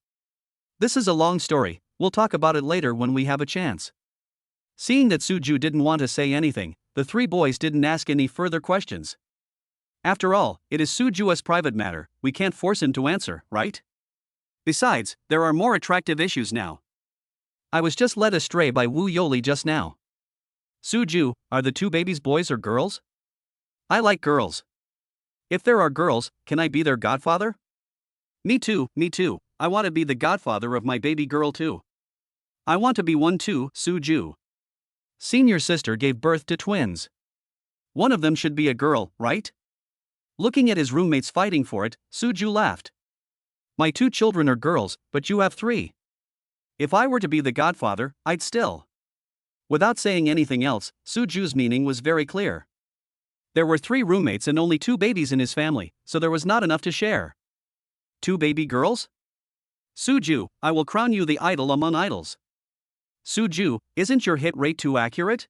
This is a long story, we'll talk about it later when we have a chance. Seeing that Suju didn't want to say anything, the 3 boys didn't ask any further questions. After all, it is Suju's private matter, we can't force him to answer, right? Besides, there are more attractive issues now. I was just led astray by Wu Yoli just now. Suju, are the 2 babies boys or girls? I like girls. If there are girls, can I be their godfather? Me too, I want to be the godfather of my baby girl too. I want to be one too, Suju. Senior sister gave birth to twins. One of them should be a girl, right? Looking at his roommates fighting for it, Suju laughed. My 2 children are girls, but you have 3. If I were to be the godfather, I'd still. Without saying anything else, Suju's meaning was very clear. There were 3 roommates and only 2 babies in his family, so there was not enough to share. 2 baby girls? Suju, I will crown you the idol among idols. Suju, isn't your hit rate too accurate?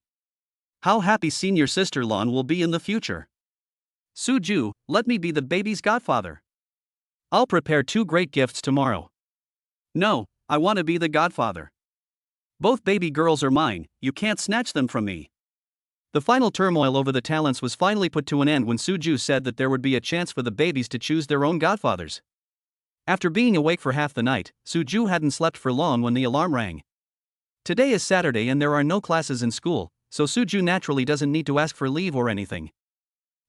How happy senior sister Lan will be in the future. Suju, let me be the baby's godfather. I'll prepare 2 great gifts tomorrow. No, I want to be the godfather. Both baby girls are mine, you can't snatch them from me. The final turmoil over the talents was finally put to an end when Suju said that there would be a chance for the babies to choose their own godfathers. After being awake for half the night, Suju hadn't slept for long when the alarm rang. Today is Saturday and there are no classes in school, so Suju naturally doesn't need to ask for leave or anything.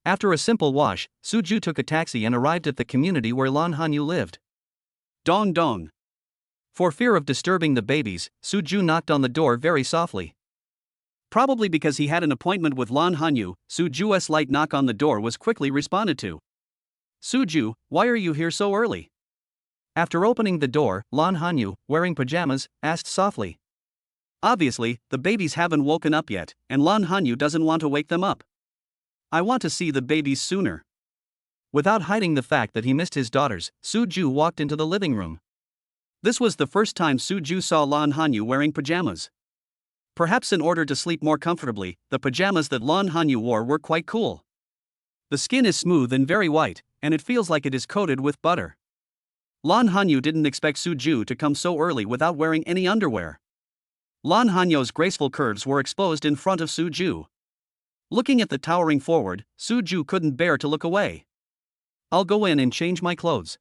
After a simple wash, Suju took a taxi and arrived at the community where Lan Hanyu lived. Dong dong. For fear of disturbing the babies, Suju knocked on the door very softly. Probably because he had an appointment with Lan Hanyu, Suju's light knock on the door was quickly responded to. Suju, why are you here so early? After opening the door, Lan Hanyu, wearing pajamas, asked softly. Obviously, the babies haven't woken up yet, and Lan Hanyu doesn't want to wake them up. I want to see the babies sooner. Without hiding the fact that he missed his daughters, Suju walked into the living room. This was the first time Suju saw Lan Hanyu wearing pajamas. Perhaps in order to sleep more comfortably, the pajamas that Lan Hanyu wore were quite cool. The skin is smooth and very white, and it feels like it is coated with butter. Lan Hanyu didn't expect Suju to come so early without wearing any underwear. Lan Hanyu's graceful curves were exposed in front of Suju. Looking at the towering forward, Suju couldn't bear to look away. I'll go in and change my clothes.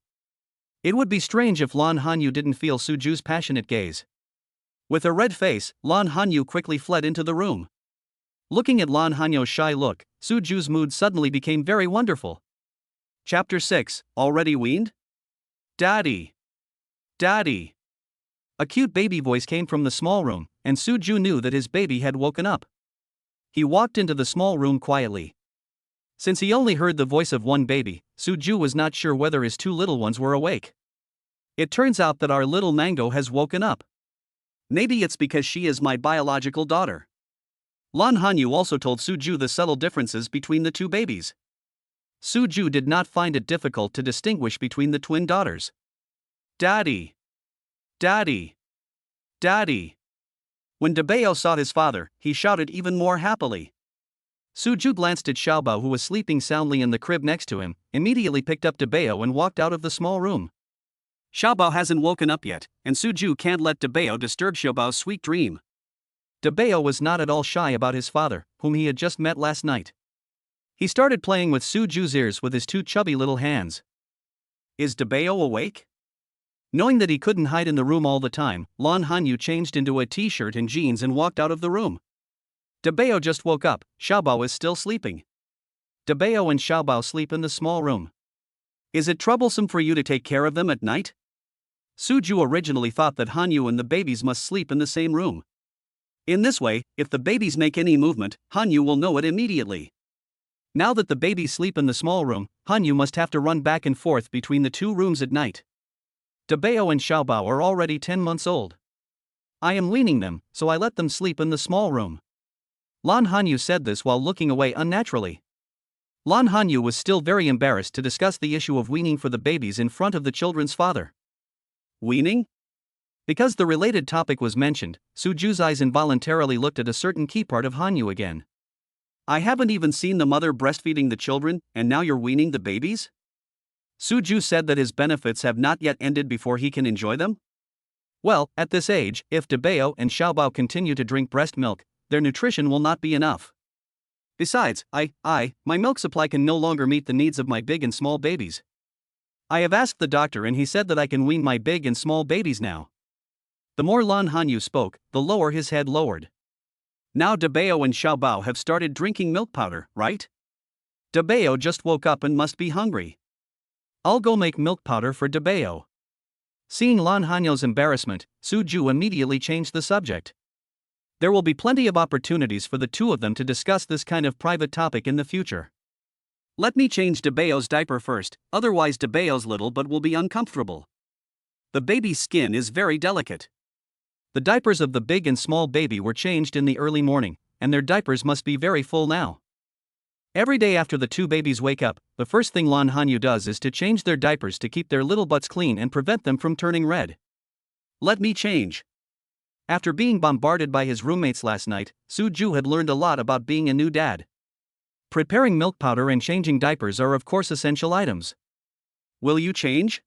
It would be strange if Lan Hanyu didn't feel Suju's passionate gaze. With a red face, Lan Hanyu quickly fled into the room. Looking at Lan Hanyu's shy look, Suju's mood suddenly became very wonderful. Chapter 6, Already Weaned? Daddy! Daddy! A cute baby voice came from the small room, and Suju knew that his baby had woken up. He walked into the small room quietly. Since he only heard the voice of one baby, Suju was not sure whether his two little ones were awake. It turns out that our little Nango has woken up. Maybe it's because she is my biological daughter. Lan Hanyu also told Suju the subtle differences between the two babies. Suju did not find it difficult to distinguish between the twin daughters. Daddy! Daddy! Daddy! When Dabeo saw his father, he shouted even more happily. Suju glanced at Xiaobao, who was sleeping soundly in the crib next to him, immediately picked up Dabeo and walked out of the small room. Xiaobao hasn't woken up yet, and Suju can't let Dabeo disturb Xiaobao's sweet dream. Dabeo was not at all shy about his father, whom he had just met last night. He started playing with Suju's ears with his two chubby little hands. Is Dabeo awake? Knowing that he couldn't hide in the room all the time, Lan Hanyu changed into a t-shirt and jeans and walked out of the room. Dabeo just woke up, Xiaobao is still sleeping. Dabeo and Xiaobao sleep in the small room. Is it troublesome for you to take care of them at night? Suju originally thought that Hanyu and the babies must sleep in the same room. In this way, if the babies make any movement, Hanyu will know it immediately. Now that the babies sleep in the small room, Hanyu must have to run back and forth between the two rooms at night. Dabeo and Xiaobao are already 10 months old. I am weaning them, so I let them sleep in the small room. Lan Hanyu said this while looking away unnaturally. Lan Hanyu was still very embarrassed to discuss the issue of weaning for the babies in front of the children's father. Weaning? Because the related topic was mentioned, Suju's eyes involuntarily looked at a certain key part of Hanyu again. I haven't even seen the mother breastfeeding the children, and now you're weaning the babies? Suju said that his benefits have not yet ended before he can enjoy them? Well, at this age, if Dabeo and Xiaobao continue to drink breast milk, their nutrition will not be enough. Besides, my milk supply can no longer meet the needs of my big and small babies. I have asked the doctor and he said that I can wean my big and small babies now. The more Lan Hanyu spoke, the lower his head lowered. Now Dabeo and Xiaobao have started drinking milk powder, right? Dabeo just woke up and must be hungry. I'll go make milk powder for Dabeo. Seeing Lan Hanyu's embarrassment, Suju immediately changed the subject. There will be plenty of opportunities for the two of them to discuss this kind of private topic in the future. Let me change Dabeo's diaper first, otherwise Dabeo's little but will be uncomfortable. The baby's skin is very delicate. The diapers of the big and small baby were changed in the early morning, and their diapers must be very full now. Every day after the two babies wake up, the first thing Lan Hanyu does is to change their diapers to keep their little butts clean and prevent them from turning red. Let me change. After being bombarded by his roommates last night, Suju had learned a lot about being a new dad. Preparing milk powder and changing diapers are of course essential items. Will you change?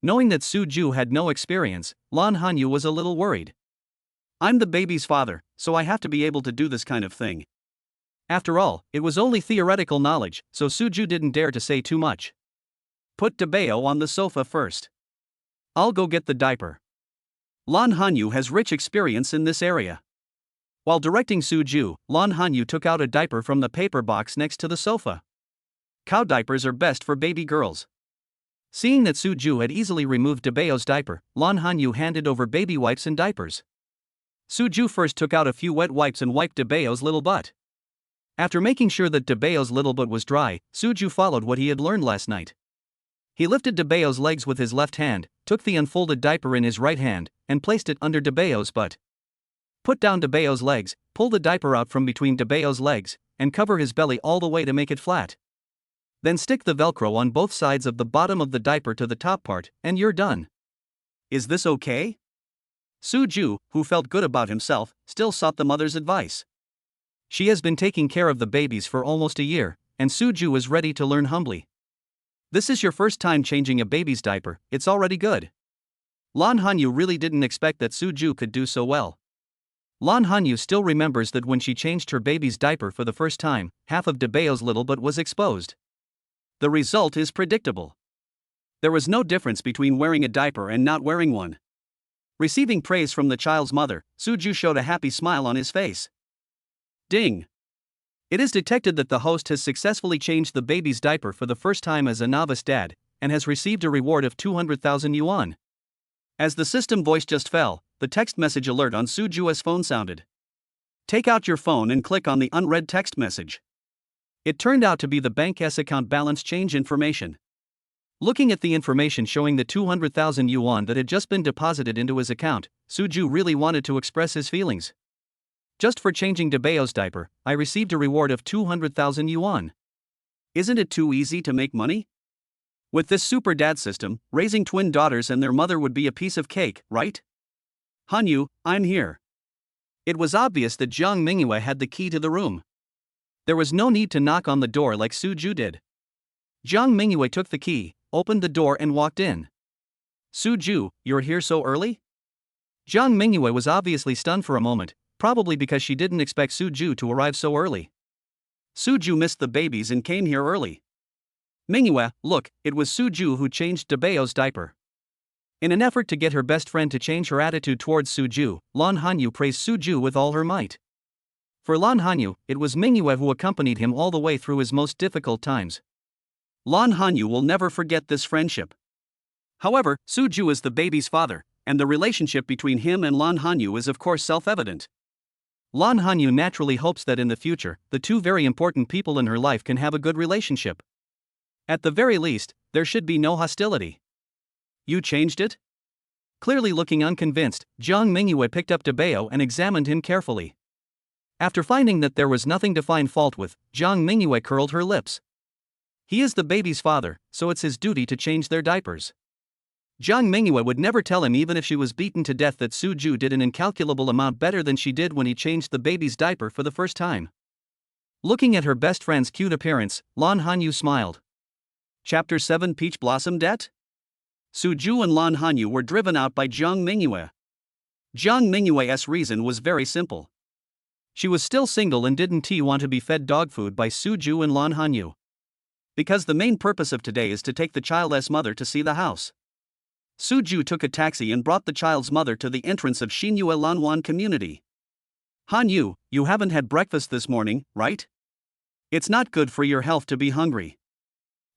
Knowing that Suju had no experience, Lan Hanyu was a little worried. I'm the baby's father, so I have to be able to do this kind of thing. After all, it was only theoretical knowledge, so Suju didn't dare to say too much. Put Dabeo on the sofa first. I'll go get the diaper. Lan Hanyu has rich experience in this area. While directing Suju, Lan Hanyu took out a diaper from the paper box next to the sofa. Cow diapers are best for baby girls. Seeing that Suju had easily removed Dabeo's diaper, Lan Hanyu handed over baby wipes and diapers. Suju first took out a few wet wipes and wiped Dabeo's little butt. After making sure that Dabeo's little butt was dry, Suju followed what he had learned last night. He lifted Dabeo's legs with his left hand, took the unfolded diaper in his right hand, and placed it under Dabeo's butt. Put down Dabeo's legs, pull the diaper out from between Dabeo's legs, and cover his belly all the way to make it flat. Then stick the Velcro on both sides of the bottom of the diaper to the top part, and you're done. Is this okay? Suju, who felt good about himself, still sought the mother's advice. She has been taking care of the babies for almost a year, and Suju is ready to learn humbly. This is your first time changing a baby's diaper, it's already good. Lan Hanyu really didn't expect that Suju could do so well. Lan Hanyu still remembers that when she changed her baby's diaper for the first time, half of Debao's little butt was exposed. The result is predictable. There was no difference between wearing a diaper and not wearing one. Receiving praise from the child's mother, Suju showed a happy smile on his face. Ding! It is detected that the host has successfully changed the baby's diaper for the first time as a novice dad, and has received a reward of 200,000 yuan. As the system voice just fell, the text message alert on Suju's phone sounded. Take out your phone and click on the unread text message. It turned out to be the bank's account balance change information. Looking at the information showing the 200,000 yuan that had just been deposited into his account, Suju really wanted to express his feelings. Just for changing Debao's diaper, I received a reward of 200,000 yuan. Isn't it too easy to make money? With this super dad system, raising twin daughters and their mother would be a piece of cake, right? Hanyu, I'm here. It was obvious that Jiang Mingyue had the key to the room. There was no need to knock on the door like Suju did. Jiang Mingyue took the key, opened the door and walked in. Suju, you're here so early? Jiang Mingyue was obviously stunned for a moment, probably because she didn't expect Suju to arrive so early. Suju missed the babies and came here early. Mingyue, look, it was Suju who changed Debao's diaper. In an effort to get her best friend to change her attitude towards Suju, Lan Hanyu praised Suju with all her might. For Lan Hanyu, it was Mingyue who accompanied him all the way through his most difficult times. Lan Hanyu will never forget this friendship. However, Suju is the baby's father, and the relationship between him and Lan Hanyu is of course self-evident. Lan Hanyu naturally hopes that in the future, the two very important people in her life can have a good relationship. At the very least, there should be no hostility. You changed it? Clearly looking unconvinced, Jiang Mingyue picked up Debao and examined him carefully. After finding that there was nothing to find fault with, Jiang Mingyue curled her lips. He is the baby's father, so it's his duty to change their diapers. Jiang Mingyue would never tell him even if she was beaten to death that Suju did an incalculable amount better than she did when he changed the baby's diaper for the first time. Looking at her best friend's cute appearance, Lan Hanyu smiled. Chapter 7 Peach Blossom Debt? Suju and Lan Hanyu were driven out by Jiang Mingyue. Jiang Mingyue's reason was very simple. She was still single and didn't want to be fed dog food by Suju and Lan Hanyu. Because the main purpose of today is to take the child's mother to see the house. Suju took a taxi and brought the child's mother to the entrance of Xinyue Lanwan community. Hanyu, you haven't had breakfast this morning, right? It's not good for your health to be hungry.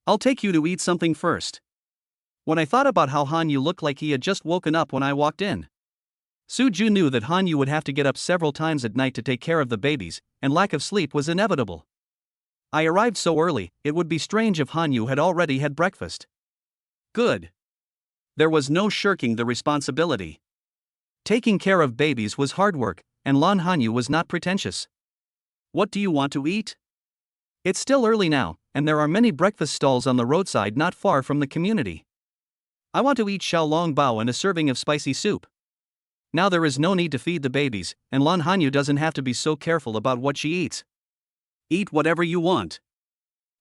I'll take you to eat something first. When I thought about how Hanyu looked like he had just woken up when I walked in. Suju knew that Hanyu would have to get up several times at night to take care of the babies, and lack of sleep was inevitable. I arrived so early, it would be strange if Hanyu had already had breakfast. Good. There was no shirking the responsibility. Taking care of babies was hard work, and Lan Hanyu was not pretentious. What do you want to eat? It's still early now, and there are many breakfast stalls on the roadside not far from the community. I want to eat xiaolong bao and a serving of spicy soup. Now there is no need to feed the babies, and Lan Hanyu doesn't have to be so careful about what she eats. Eat whatever you want.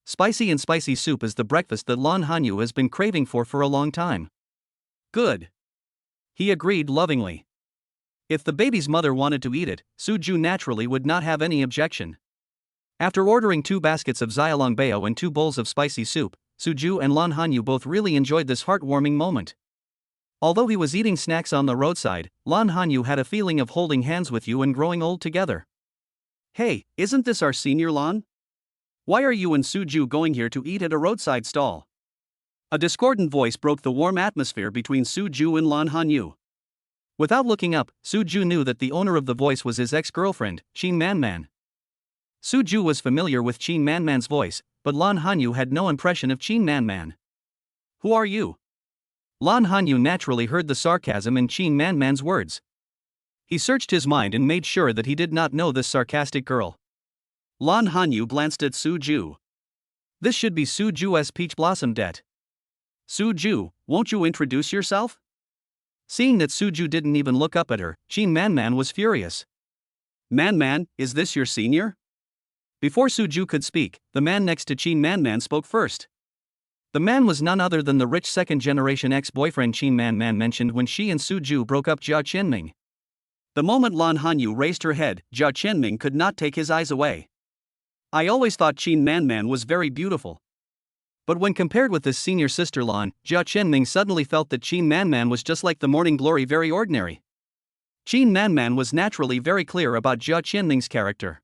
Spicy and spicy soup is the breakfast that Lan Hanyu has been craving for a long time. Good. He agreed lovingly. If the baby's mother wanted to eat it, Suju naturally would not have any objection. After ordering 2 baskets of xiaolong bao and 2 bowls of spicy soup, Suju and Lan Hanyu both really enjoyed this heartwarming moment. Although he was eating snacks on the roadside, Lan Hanyu had a feeling of holding hands with you and growing old together. Hey, isn't this our senior Lan? Why are you and Suju going here to eat at a roadside stall? A discordant voice broke the warm atmosphere between Suju and Lan Hanyu. Without looking up, Suju knew that the owner of the voice was his ex-girlfriend, Qin Manman. Suju was familiar with Qin Manman's voice, but Lan Hanyu had no impression of Qin Manman. Who are you? Lan Hanyu naturally heard the sarcasm in Qin Manman's words. He searched his mind and made sure that he did not know this sarcastic girl. Lan Hanyu glanced at Suju. This should be Suju's peach blossom debt. Suju, won't you introduce yourself? Seeing that Suju didn't even look up at her, Qin Manman was furious. Manman, is this your senior? Before Suju could speak, the man next to Qin Manman spoke first. The man was none other than the rich second-generation ex-boyfriend Qin Man mentioned when she and Suju broke up Jia Qianming. The moment Lan Hanyu raised her head, Jia Qianming could not take his eyes away. I always thought Qin Man was very beautiful. But when compared with his senior sister Lan, Jia Qianming suddenly felt that Qin Man was just like the morning glory, very ordinary. Qin Man was naturally very clear about Jia Qianming's character.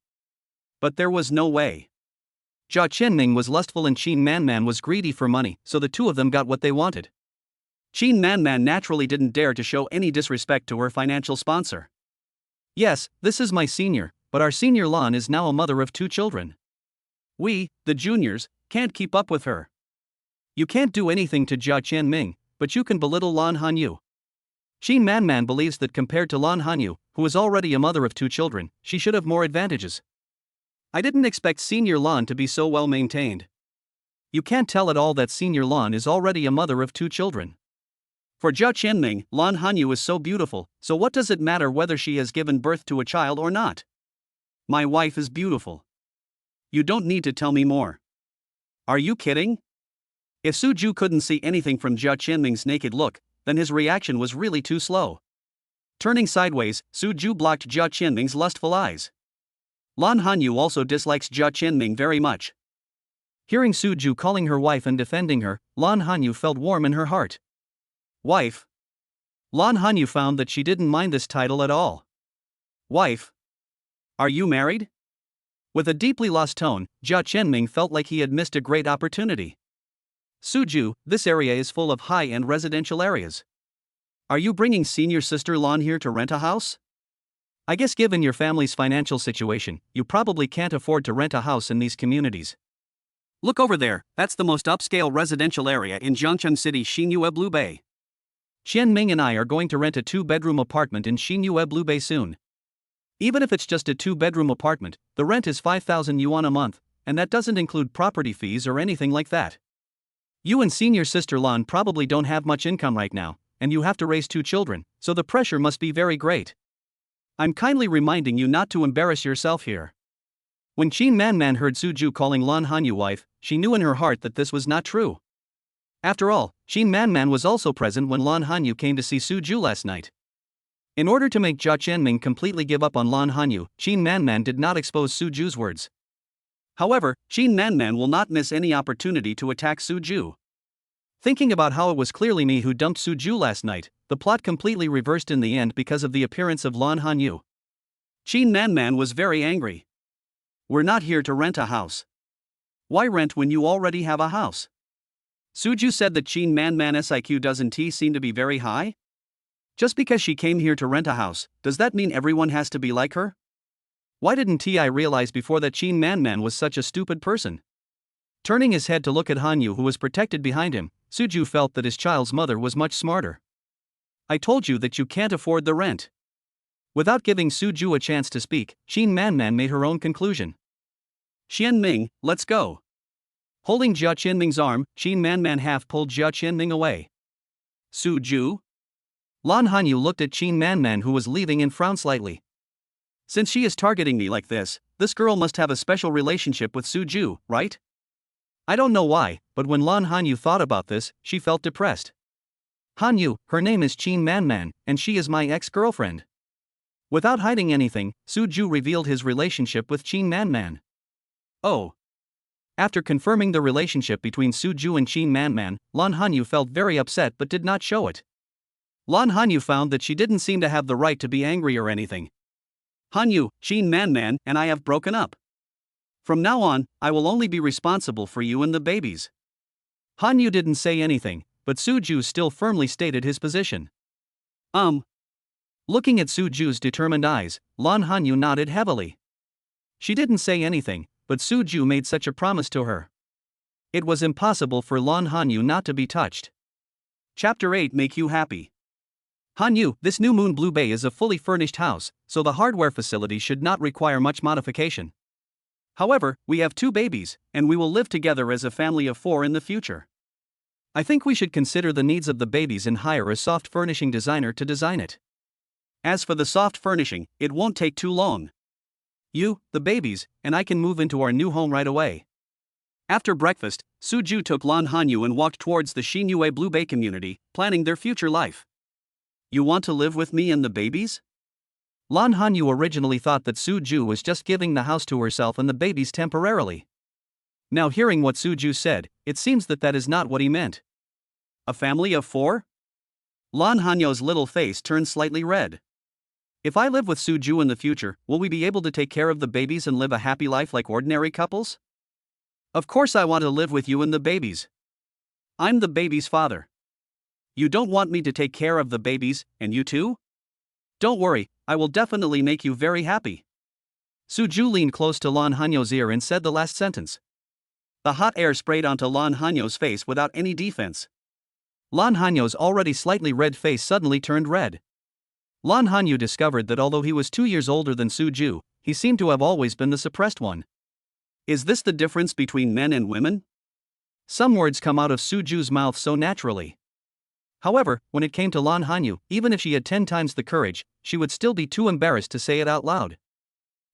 But there was no way. Jia Qianming was lustful and Qin Man was greedy for money, so the two of them got what they wanted. Qin Man naturally didn't dare to show any disrespect to her financial sponsor. Yes, this is my senior, but our senior Lan is now a mother of 2 children. We, the juniors, can't keep up with her. You can't do anything to Jia Qianming, but you can belittle Lan Hanyu. Qin Man believes that compared to Lan Hanyu, who is already a mother of 2 children, she should have more advantages. I didn't expect Senior Lan to be so well maintained. You can't tell at all that Senior Lan is already a mother of 2 children. For Jia Qianming, Lan Hanyu is so beautiful, so what does it matter whether she has given birth to a child or not? My wife is beautiful. You don't need to tell me more. Are you kidding? If Suju couldn't see anything from Jia Qianming's naked look, then his reaction was really too slow. Turning sideways, Suju blocked Jia Qianming's lustful eyes. Lan Hanyu also dislikes Jia Qianming very much. Hearing Suju calling her wife and defending her, Lan Hanyu felt warm in her heart. Wife. Lan Hanyu found that she didn't mind this title at all. Wife. Are you married? With a deeply lost tone, Jia Qianming felt like he had missed a great opportunity. Suju, this area is full of high-end residential areas. Are you bringing senior sister Lan here to rent a house? I guess given your family's financial situation, you probably can't afford to rent a house in these communities. Look over there, that's the most upscale residential area in Jiangcheng City, Xinyue Blue Bay. Qianming and I are going to rent a 2-bedroom apartment in Xinyue Blue Bay soon. Even if it's just a 2-bedroom apartment, the rent is 5,000 yuan a month, and that doesn't include property fees or anything like that. You and senior sister Lan probably don't have much income right now, and you have to raise 2 children, so the pressure must be very great. I'm kindly reminding you not to embarrass yourself here. When Qin Man heard Suju calling Lan Hanyu wife, she knew in her heart that this was not true. After all, Qin Man was also present when Lan Hanyu came to see Suju last night. In order to make Jia Qianming completely give up on Lan Hanyu, Qin Man did not expose Suju's words. However, Qin Man will not miss any opportunity to attack Suju. Thinking about how it was clearly me who dumped Suju last night, the plot completely reversed in the end because of the appearance of Lan Hanyu. Qin Man was very angry. We're not here to rent a house. Why rent when you already have a house? Suju said that Qin Man's IQ doesn't seem to be very high? Just because she came here to rent a house, does that mean everyone has to be like her? Why didn't I realize before that Qin Man was such a stupid person? Turning his head to look at Hanyu, who was protected behind him, Suju felt that his child's mother was much smarter. I told you that you can't afford the rent. Without giving Suju a chance to speak, Qin Man made her own conclusion. Qianming, let's go. Holding Jia Qianming's arm, Qin Man half pulled Jia Qianming away. Suju? Lan Hanyu looked at Qin Man who was leaving and frowned slightly. Since she is targeting me like this girl must have a special relationship with Suju, right? I don't know why, but when Lan Hanyu thought about this, she felt depressed. Hanyu, her name is Qin Man, and she is my ex-girlfriend. Without hiding anything, Suju revealed his relationship with Qin Man. Oh. After confirming the relationship between Suju and Qin Man, Lan Hanyu felt very upset but did not show it. Lan Hanyu found that she didn't seem to have the right to be angry or anything. Hanyu, Qin Man and I have broken up. From now on, I will only be responsible for you and the babies. Hanyu didn't say anything, but Suju still firmly stated his position. Looking at Suju's determined eyes, Lan Hanyu nodded heavily. She didn't say anything, but Suju made such a promise to her. It was impossible for Lan Hanyu not to be touched. Chapter 8 Make You Happy. Hanyu, this new Moon Blue Bay is a fully furnished house, so the hardware facility should not require much modification. However, we have 2 babies, and we will live together as a family of 4 in the future. I think we should consider the needs of the babies and hire a soft furnishing designer to design it. As for the soft furnishing, it won't take too long. You, the babies, and I can move into our new home right away. After breakfast, Suju took Lan Hanyu and walked towards the Xinyue Blue Bay community, planning their future life. You want to live with me and the babies? Lan Hanyu originally thought that Suju was just giving the house to herself and the babies temporarily. Now hearing what Suju said, it seems that is not what he meant. A family of 4? Lan Hanyu's little face turned slightly red. If I live with Suju in the future, will we be able to take care of the babies and live a happy life like ordinary couples? Of course I want to live with you and the babies. I'm the baby's father. You don't want me to take care of the babies, and you too? Don't worry, I will definitely make you very happy. Suju leaned close to Lan Hanyu's ear and said the last sentence. The hot air sprayed onto Lan Hanyu's face without any defense. Lan Hanyu's already slightly red face suddenly turned red. Lan Hanyu discovered that although he was 2 years older than Suju, he seemed to have always been the suppressed one. Is this the difference between men and women? Some words come out of Suju's mouth so naturally. However, when it came to Lan Hanyu, even if she had 10 times the courage, she would still be too embarrassed to say it out loud.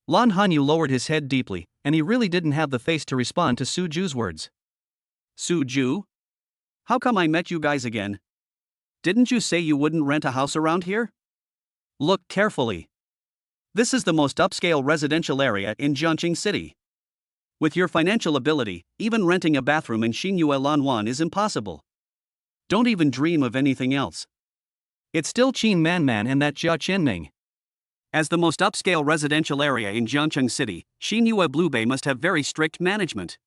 Lan Hanyu lowered his head deeply, and he really didn't have the face to respond to Suju's words. Suju? How come I met you guys again? Didn't you say you wouldn't rent a house around here? Look carefully. This is the most upscale residential area in Jiangxing City. With your financial ability, even renting a bathroom in Xinyue Lanwan is impossible. Don't even dream of anything else. It's still Qin Manman and that Jia Qianming. As the most upscale residential area in Jiangxing City, Xinyue Blue Bay must have very strict management.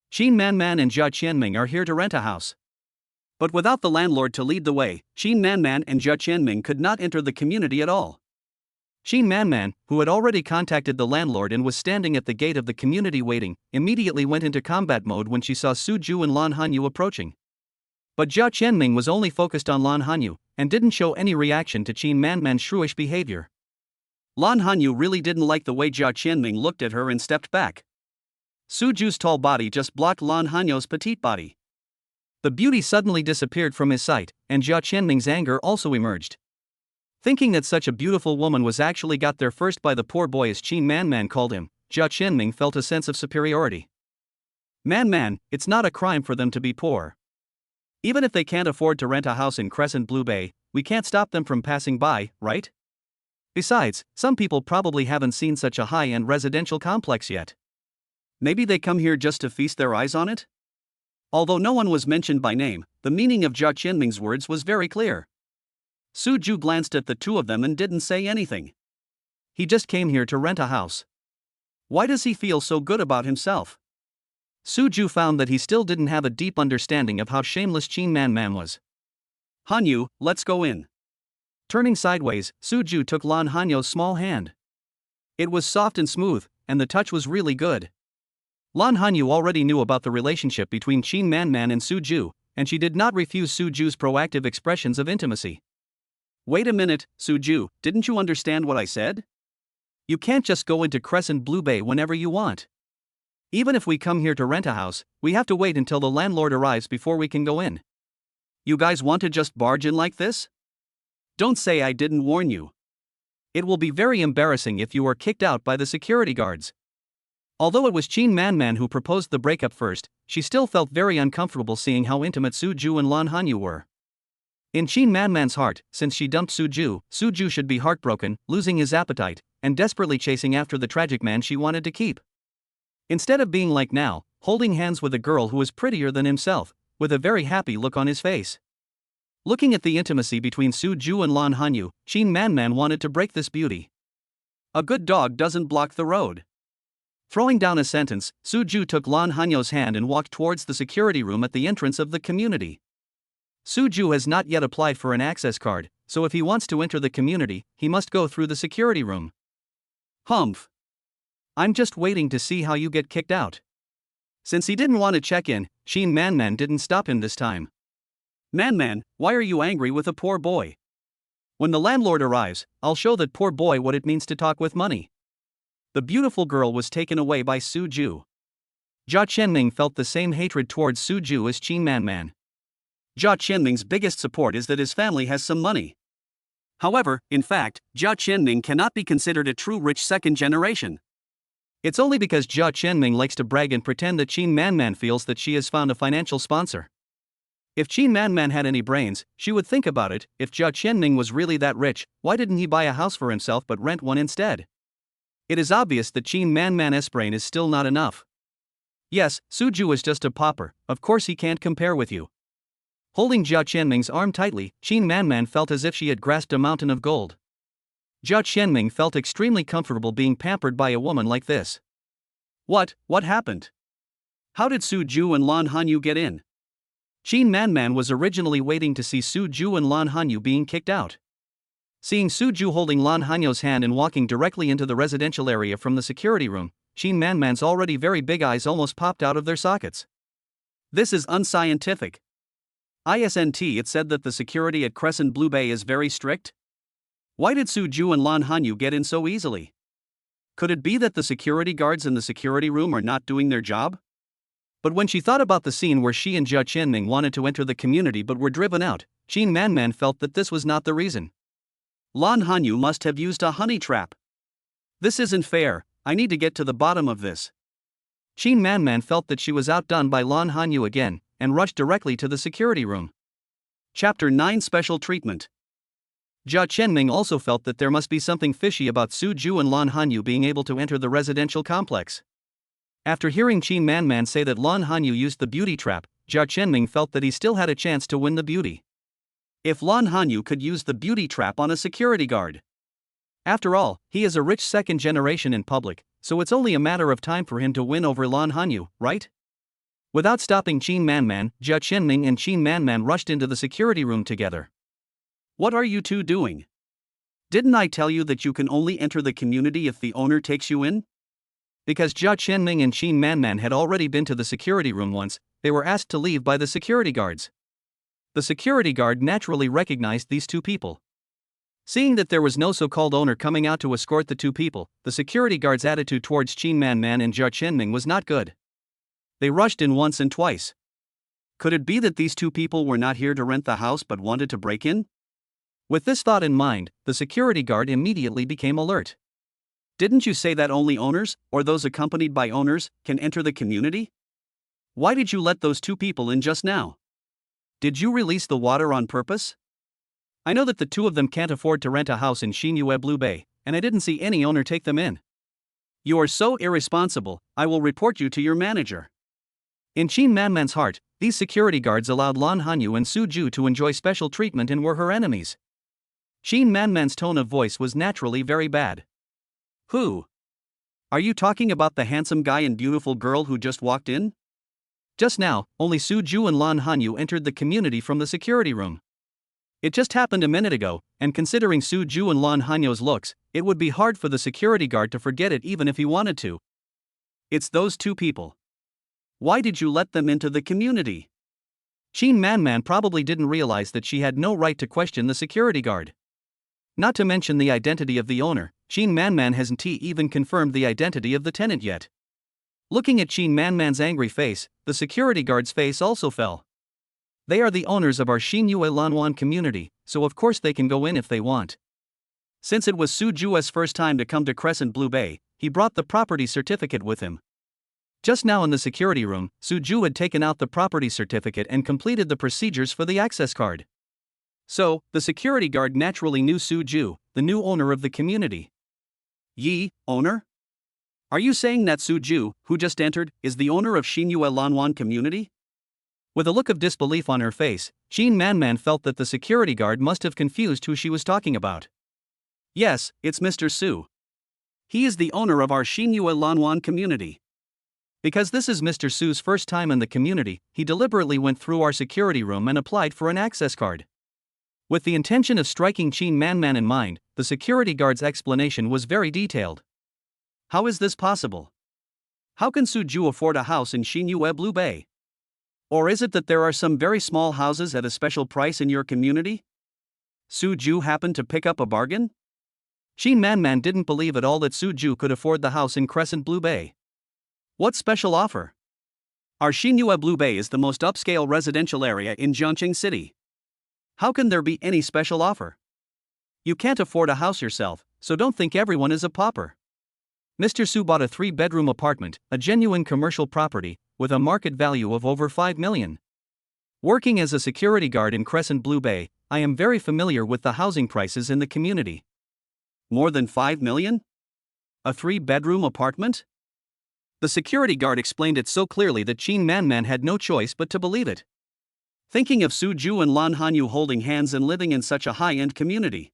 Qin Manman and Jia Qianming are here to rent a house. But without the landlord to lead the way, Qin Manman and Jia Qianming could not enter the community at all. Qin Manman, who had already contacted the landlord and was standing at the gate of the community waiting, immediately went into combat mode when she saw Suju and Lan Hanyu approaching. But Jia Qianming was only focused on Lan Hanyu, and didn't show any reaction to Qin Manman's shrewish behavior. Lan Hanyu really didn't like the way Jia Qianming looked at her and stepped back. Suju's tall body just blocked Lan Hanyu's petite body. The beauty suddenly disappeared from his sight, and Jia Qianming's anger also emerged. Thinking that such a beautiful woman was actually got there first by the poor boy as Qin Manman called him, Jia Qianming felt a sense of superiority. Man, it's not a crime for them to be poor. Even if they can't afford to rent a house in Crescent Blue Bay, we can't stop them from passing by, right? Besides, some people probably haven't seen such a high-end residential complex yet. Maybe they come here just to feast their eyes on it? Although no one was mentioned by name, the meaning of Jia Qianming's words was very clear. Suju glanced at the two of them and didn't say anything. He just came here to rent a house. Why does he feel so good about himself? Suju found that he still didn't have a deep understanding of how shameless Qin Manman was. Hanyu, let's go in. Turning sideways, Suju took Lan Hanyu's small hand. It was soft and smooth, and the touch was really good. Lan Hanyu already knew about the relationship between Qin Manman and Suju, and she did not refuse Suju's proactive expressions of intimacy. Wait a minute, Suju, didn't you understand what I said? You can't just go into Crescent Blue Bay whenever you want. Even if we come here to rent a house, we have to wait until the landlord arrives before we can go in. You guys want to just barge in like this? Don't say I didn't warn you. It will be very embarrassing if you are kicked out by the security guards. Although it was Qin Manman who proposed the breakup first, she still felt very uncomfortable seeing how intimate Suju and Lan Hanyu were. In Qin Manman's heart, since she dumped Suju, Suju should be heartbroken, losing his appetite, and desperately chasing after the tragic man she wanted to keep. Instead of being like now, holding hands with a girl who was prettier than himself, with a very happy look on his face. Looking at the intimacy between Suju and Lan Hanyu, Qin Manman wanted to break this beauty. A good dog doesn't block the road. Throwing down a sentence, Suju took Lan Hanyu's hand and walked towards the security room at the entrance of the community. Suju has not yet applied for an access card, so if he wants to enter the community, he must go through the security room. Humph. I'm just waiting to see how you get kicked out. Since he didn't want to check in, Qin Manman didn't stop him this time. Manman, why are you angry with a poor boy? When the landlord arrives, I'll show that poor boy what it means to talk with money. The beautiful girl was taken away by Suju. Jia Qianming felt the same hatred towards Suju as Qin Manman. Jia Qianming's biggest support is that his family has some money. However, in fact, Jia Qianming cannot be considered a true rich second generation. It's only because Jia Chenming likes to brag and pretend that Qin Manman feels that she has found a financial sponsor. If Qin Manman had any brains, she would think about it. If Jia Chenming was really that rich, why didn't he buy a house for himself but rent one instead? It is obvious that Qin Manman's brain is still not enough. Yes, Suju is just a pauper, of course he can't compare with you. Holding Jia Chenming's arm tightly, Qin Manman felt as if she had grasped a mountain of gold. Jia Chenming felt extremely comfortable being pampered by a woman like this. What happened? How did Suju and Lan Hanyu get in? Qin Manman was originally waiting to see Suju and Lan Hanyu being kicked out. Seeing Suju holding Lan Hanyu's hand and walking directly into the residential area from the security room, Qin Manman's already very big eyes almost popped out of their sockets. This is unscientific. Isn't it said that the security at Crescent Blue Bay is very strict? Why did Suju and Lan Hanyu get in so easily? Could it be that the security guards in the security room are not doing their job? But when she thought about the scene where she and Jia Chenming wanted to enter the community but were driven out, Qin Manman felt that this was not the reason. Lan Hanyu must have used a honey trap. This isn't fair, I need to get to the bottom of this. Qin Manman felt that she was outdone by Lan Hanyu again, and rushed directly to the security room. Chapter 9 Special Treatment. Jia Chenming also felt that there must be something fishy about Suju and Lan Hanyu being able to enter the residential complex. After hearing Qin Manman say that Lan Hanyu used the beauty trap, Jia Chenming felt that he still had a chance to win the beauty. If Lan Hanyu could use the beauty trap on a security guard. After all, he is a rich second generation in public, so it's only a matter of time for him to win over Lan Hanyu, right? Without stopping Qin Manman, Jia Chenming and Qin Manman rushed into the security room together. What are you two doing? Didn't I tell you that you can only enter the community if the owner takes you in? Because Jia Chenming and Qin Manman had already been to the security room once, they were asked to leave by the security guards. The security guard naturally recognized these two people. Seeing that there was no so-called owner coming out to escort the two people, the security guard's attitude towards Qin Manman and Jia Chenming was not good. They rushed in once and twice. Could it be that these two people were not here to rent the house but wanted to break in? With this thought in mind, the security guard immediately became alert. Didn't you say that only owners, or those accompanied by owners, can enter the community? Why did you let those two people in just now? Did you release the water on purpose? I know that the two of them can't afford to rent a house in Xinyue Blue Bay, and I didn't see any owner take them in. You are so irresponsible, I will report you to your manager. In Qin Manman's heart, these security guards allowed Lan Hanyu and Suju to enjoy special treatment and were her enemies. Qin Manman's tone of voice was naturally very bad. Who? Are you talking about the handsome guy and beautiful girl who just walked in? Just now, only Suju and Lan Hanyu entered the community from the security room. It just happened a minute ago, and considering Suju and Lan Hanyu's looks, it would be hard for the security guard to forget it even if he wanted to. It's those two people. Why did you let them into the community? Qin Manman probably didn't realize that she had no right to question the security guard. Not to mention the identity of the owner, Qin Manman hasn't even confirmed the identity of the tenant yet. Looking at Qin Manman's angry face, the security guard's face also fell. They are the owners of our Xinyue Lanwan community, so of course they can go in if they want. Since it was Suju's first time to come to Crescent Blue Bay, he brought the property certificate with him. Just now in the security room, Suju had taken out the property certificate and completed the procedures for the access card. So, the security guard naturally knew Suju, the new owner of the community. Owner? Are you saying that Suju, who just entered, is the owner of Xinyue Lanwan community? With a look of disbelief on her face, Qin Manman felt that the security guard must have confused who she was talking about. Yes, it's Mr. Su. He is the owner of our Xinyue Lanwan community. Because this is Mr. Su's first time in the community, he deliberately went through our security room and applied for an access card. With the intention of striking Qin Manman in mind, the security guard's explanation was very detailed. How is this possible? How can Suju afford a house in Xinyue Blue Bay? Or is it that there are some very small houses at a special price in your community? Suju happened to pick up a bargain? Qin Manman didn't believe at all that Suju could afford the house in Crescent Blue Bay. What special offer? Our Xinyue Blue Bay is the most upscale residential area in Jiangxing City. How can there be any special offer? You can't afford a house yourself, so don't think everyone is a pauper. Mr. Su bought a 3-bedroom apartment, a genuine commercial property, with a market value of over 5 million. Working as a security guard in Crescent Blue Bay, I am very familiar with the housing prices in the community. More than 5 million? A 3-bedroom apartment? The security guard explained it so clearly that Shin Man had no choice but to believe it. Thinking of Suju and Lan Hanyu holding hands and living in such a high-end community.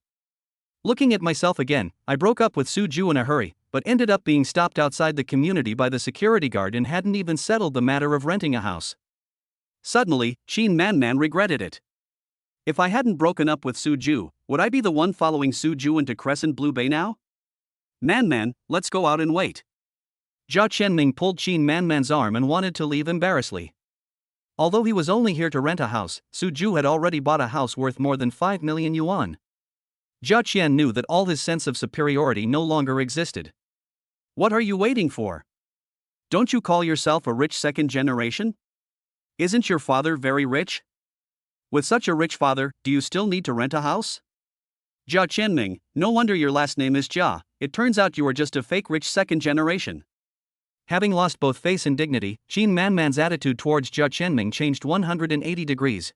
Looking at myself again, I broke up with Suju in a hurry, but ended up being stopped outside the community by the security guard and hadn't even settled the matter of renting a house. Suddenly, Shin Man regretted it. If I hadn't broken up with Suju, would I be the one following Suju into Crescent Blue Bay now? Man, let's go out and wait. Jia Chenming pulled Shin Man's arm and wanted to leave embarrassedly. Although he was only here to rent a house, Suju had already bought a house worth more than 5 million yuan. Jia Qian knew that all his sense of superiority no longer existed. What are you waiting for? Don't you call yourself a rich second generation? Isn't your father very rich? With such a rich father, do you still need to rent a house? Jia Chenming, no wonder your last name is Jia, it turns out you are just a fake rich second generation. Having lost both face and dignity, Shin Man's attitude towards Jia Chenming changed 180 degrees.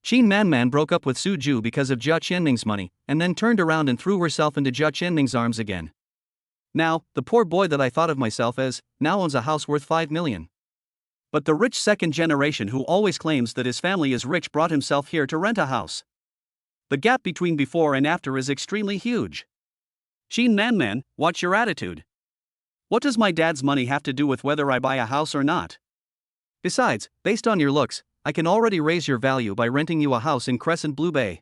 Shin Man broke up with Suju because of Jia Chenming's money, and then turned around and threw herself into Jia Chenming's arms again. Now, the poor boy that I thought of myself as, now owns a house worth 5 million. But the rich second generation who always claims that his family is rich brought himself here to rent a house. The gap between before and after is extremely huge. Shin Man, what's your attitude? What does my dad's money have to do with whether I buy a house or not? Besides, based on your looks, I can already raise your value by renting you a house in Crescent Blue Bay.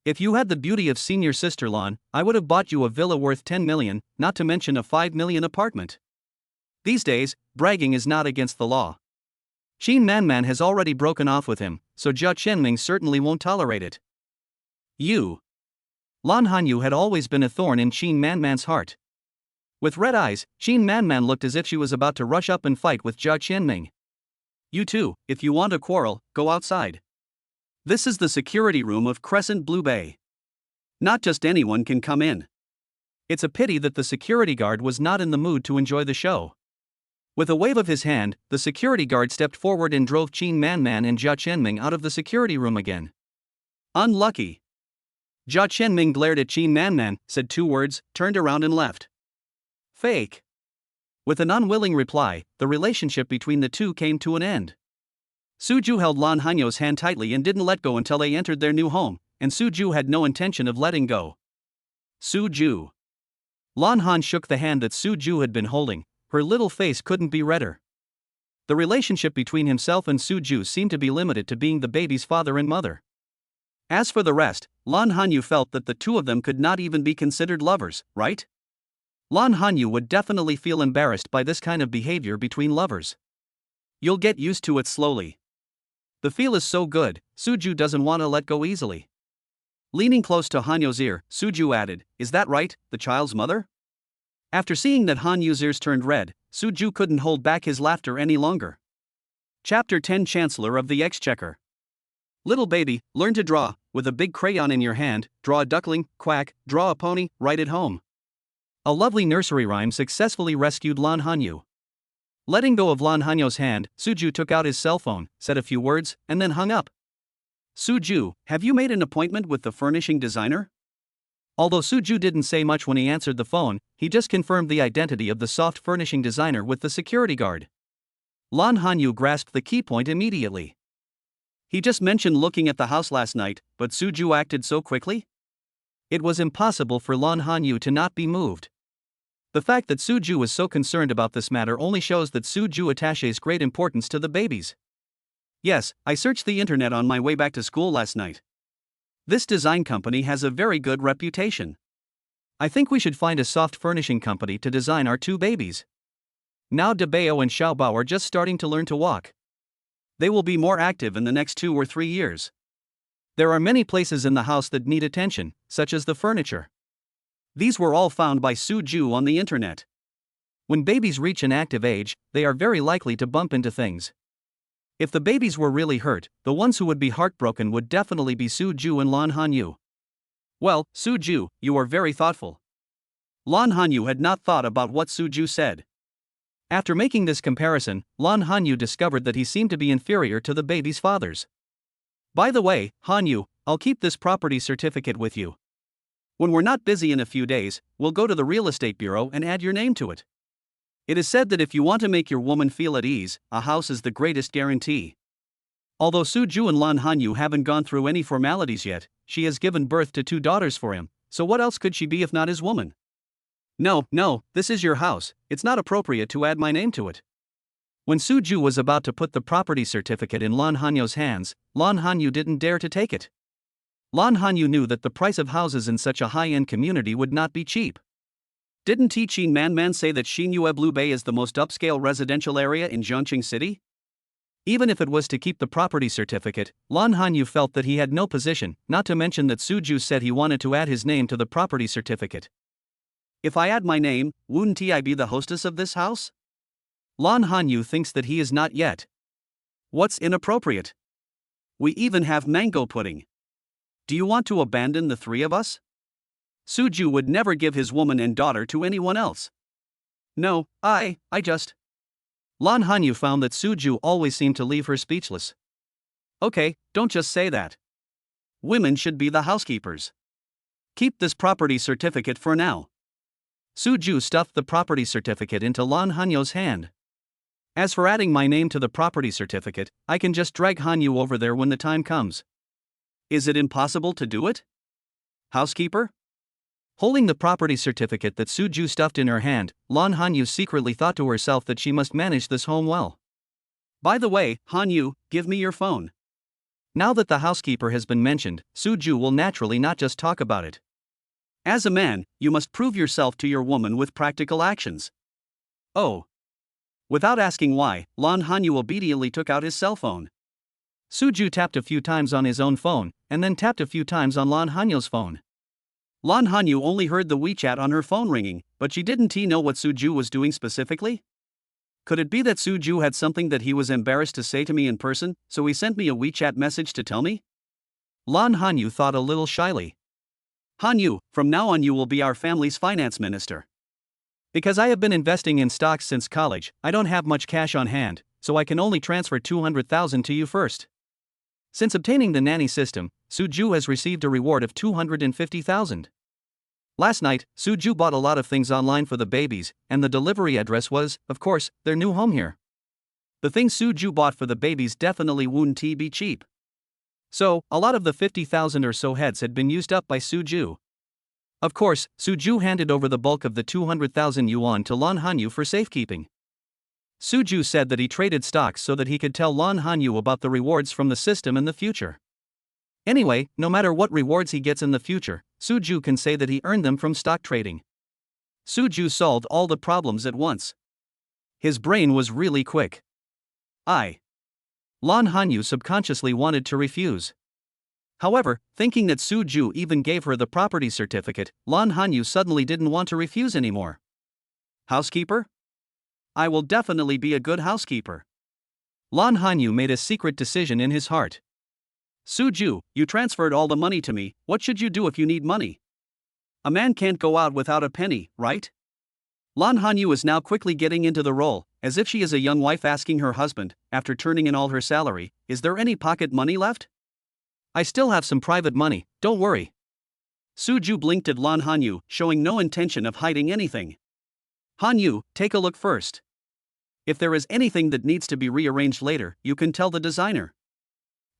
If you had the beauty of senior sister Lan, I would have bought you a villa worth 10 million, not to mention a 5 million apartment. These days, bragging is not against the law. Shin Man has already broken off with him, so Jia Chenming certainly won't tolerate it. You. Lan Hanyu had always been a thorn in Shin Man's heart. With red eyes, Shin Man looked as if she was about to rush up and fight with Jia Chenming. You too, if you want a quarrel, go outside. This is the security room of Crescent Blue Bay. Not just anyone can come in. It's a pity that the security guard was not in the mood to enjoy the show. With a wave of his hand, the security guard stepped forward and drove Shin Man and Jia Chenming out of the security room again. Unlucky. Jia Chenming glared at Shin Man, said 2 words, turned around and left. Fake. With an unwilling reply, the relationship between the two came to an end. Suju held Lan Hanyu's hand tightly and didn't let go until they entered their new home, and Suju had no intention of letting go. Suju. Lan Han shook the hand that Suju had been holding, her little face couldn't be redder. The relationship between himself and Suju seemed to be limited to being the baby's father and mother. As for the rest, Lan Hanyu felt that the two of them could not even be considered lovers, right? Lan Hanyu would definitely feel embarrassed by this kind of behavior between lovers. You'll get used to it slowly. The feel is so good, Suju doesn't want to let go easily. Leaning close to Hanyu's ear, Suju added, "Is that right, the child's mother?" After seeing that Hanyu's ears turned red, Suju couldn't hold back his laughter any longer. Chapter 10 Chancellor of the Exchequer. Little baby, learn to draw. With a big crayon in your hand, draw a duckling, quack, draw a pony, write it home. A lovely nursery rhyme successfully rescued Lan Hanyu. Letting go of Lan Hanyu's hand, Suju took out his cell phone, said a few words, and then hung up. Suju, have you made an appointment with the furnishing designer? Although Suju didn't say much when he answered the phone, he just confirmed the identity of the soft furnishing designer with the security guard. Lan Hanyu grasped the key point immediately. He just mentioned looking at the house last night, but Suju acted so quickly? It was impossible for Lan Hanyu to not be moved. The fact that Suju was so concerned about this matter only shows that Suju attaches great importance to the babies. Yes, I searched the internet on my way back to school last night. This design company has a very good reputation. I think we should find a soft furnishing company to design our 2 babies. Now Debao and Xiaobao are just starting to learn to walk. They will be more active in the next 2 or 3 years. There are many places in the house that need attention, such as the furniture. These were all found by Suju on the internet. When babies reach an active age, they are very likely to bump into things. If the babies were really hurt, the ones who would be heartbroken would definitely be Suju and Lan Hanyu. Well, Suju, you are very thoughtful. Lan Hanyu had not thought about what Suju said. After making this comparison, Lan Hanyu discovered that he seemed to be inferior to the baby's fathers. By the way, Hanyu, I'll keep this property certificate with you. When we're not busy in a few days, we'll go to the real estate bureau and add your name to it. It is said that if you want to make your woman feel at ease, a house is the greatest guarantee. Although Suju and Lan Hanyu haven't gone through any formalities yet, she has given birth to 2 daughters for him, so what else could she be if not his woman? No, this is your house, it's not appropriate to add my name to it. When Suju was about to put the property certificate in Lan Hanyu's hands, Lan Hanyu didn't dare to take it. Lan Hanyu knew that the price of houses in such a high-end community would not be cheap. Didn't Qin Man say that Xinyue Blue Bay is the most upscale residential area in Zhongqing City? Even if it was to keep the property certificate, Lan Hanyu felt that he had no position, not to mention that Suju said he wanted to add his name to the property certificate. If I add my name, wouldn't I be the hostess of this house? Lan Hanyu thinks that he is not yet. What's inappropriate? We even have mango pudding. Do you want to abandon the 3 of us? Suju would never give his woman and daughter to anyone else. No, I just... Lan Hanyu found that Suju always seemed to leave her speechless. Okay, don't just say that. Women should be the housekeepers. Keep this property certificate for now. Suju stuffed the property certificate into Lan Hanyu's hand. As for adding my name to the property certificate, I can just drag Hanyu over there when the time comes. Is it impossible to do it? Housekeeper? Holding the property certificate that Suju stuffed in her hand, Lan Hanyu secretly thought to herself that she must manage this home well. By the way, Hanyu, give me your phone. Now that the housekeeper has been mentioned, Suju will naturally not just talk about it. As a man, you must prove yourself to your woman with practical actions. Oh. Without asking why, Lan Hanyu obediently took out his cell phone. Suju tapped a few times on his own phone, and then tapped a few times on Lan Hanyu's phone. Lan Hanyu only heard the WeChat on her phone ringing, but she didn't know what Suju was doing specifically? Could it be that Suju had something that he was embarrassed to say to me in person, so he sent me a WeChat message to tell me? Lan Hanyu thought a little shyly. Hanyu, from now on you will be our family's finance minister. Because I have been investing in stocks since college, I don't have much cash on hand, so I can only transfer 200,000 to you first. Since obtaining the nanny system, Suju has received a reward of 250,000. Last night, Suju bought a lot of things online for the babies, and the delivery address was, of course, their new home here. The things Suju bought for the babies definitely wouldn't be cheap. So, a lot of the 50,000 or so heads had been used up by Suju. Of course, Suju handed over the bulk of the 200,000 yuan to Lan Hanyu for safekeeping. Suju said that he traded stocks so that he could tell Lan Hanyu about the rewards from the system in the future. Anyway, no matter what rewards he gets in the future, Suju can say that he earned them from stock trading. Suju solved all the problems at once. His brain was really quick. Lan Hanyu subconsciously wanted to refuse. However, thinking that Suju even gave her the property certificate, Lan Hanyu suddenly didn't want to refuse anymore. Housekeeper? I will definitely be a good housekeeper. Lan Hanyu made a secret decision in his heart. Suju, you transferred all the money to me, what should you do if you need money? A man can't go out without a penny, right? Lan Hanyu is now quickly getting into the role, as if she is a young wife asking her husband, after turning in all her salary, is there any pocket money left? I still have some private money, don't worry. Suju blinked at Lan Hanyu, showing no intention of hiding anything. Hanyu, take a look first. If there is anything that needs to be rearranged later, you can tell the designer.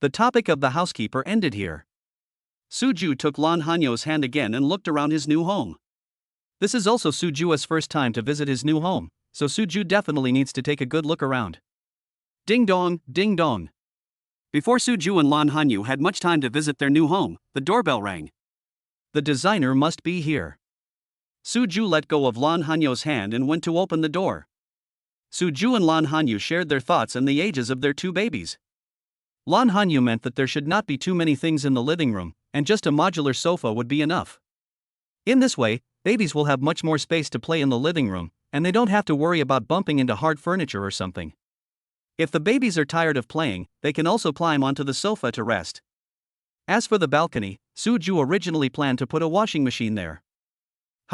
The topic of the housekeeper ended here. Suju took Lan Hanyu's hand again and looked around his new home. This is also Suju's first time to visit his new home, so Suju definitely needs to take a good look around. Ding dong, ding dong. Before Suju and Lan Hanyu had much time to visit their new home, the doorbell rang. The designer must be here. Suju let go of Lan Hanyu's hand and went to open the door. Suju and Lan Hanyu shared their thoughts and the ages of their 2 babies. Lan Hanyu meant that there should not be too many things in the living room, and just a modular sofa would be enough. In this way, babies will have much more space to play in the living room, and they don't have to worry about bumping into hard furniture or something. If the babies are tired of playing, they can also climb onto the sofa to rest. As for the balcony, Suju originally planned to put a washing machine there.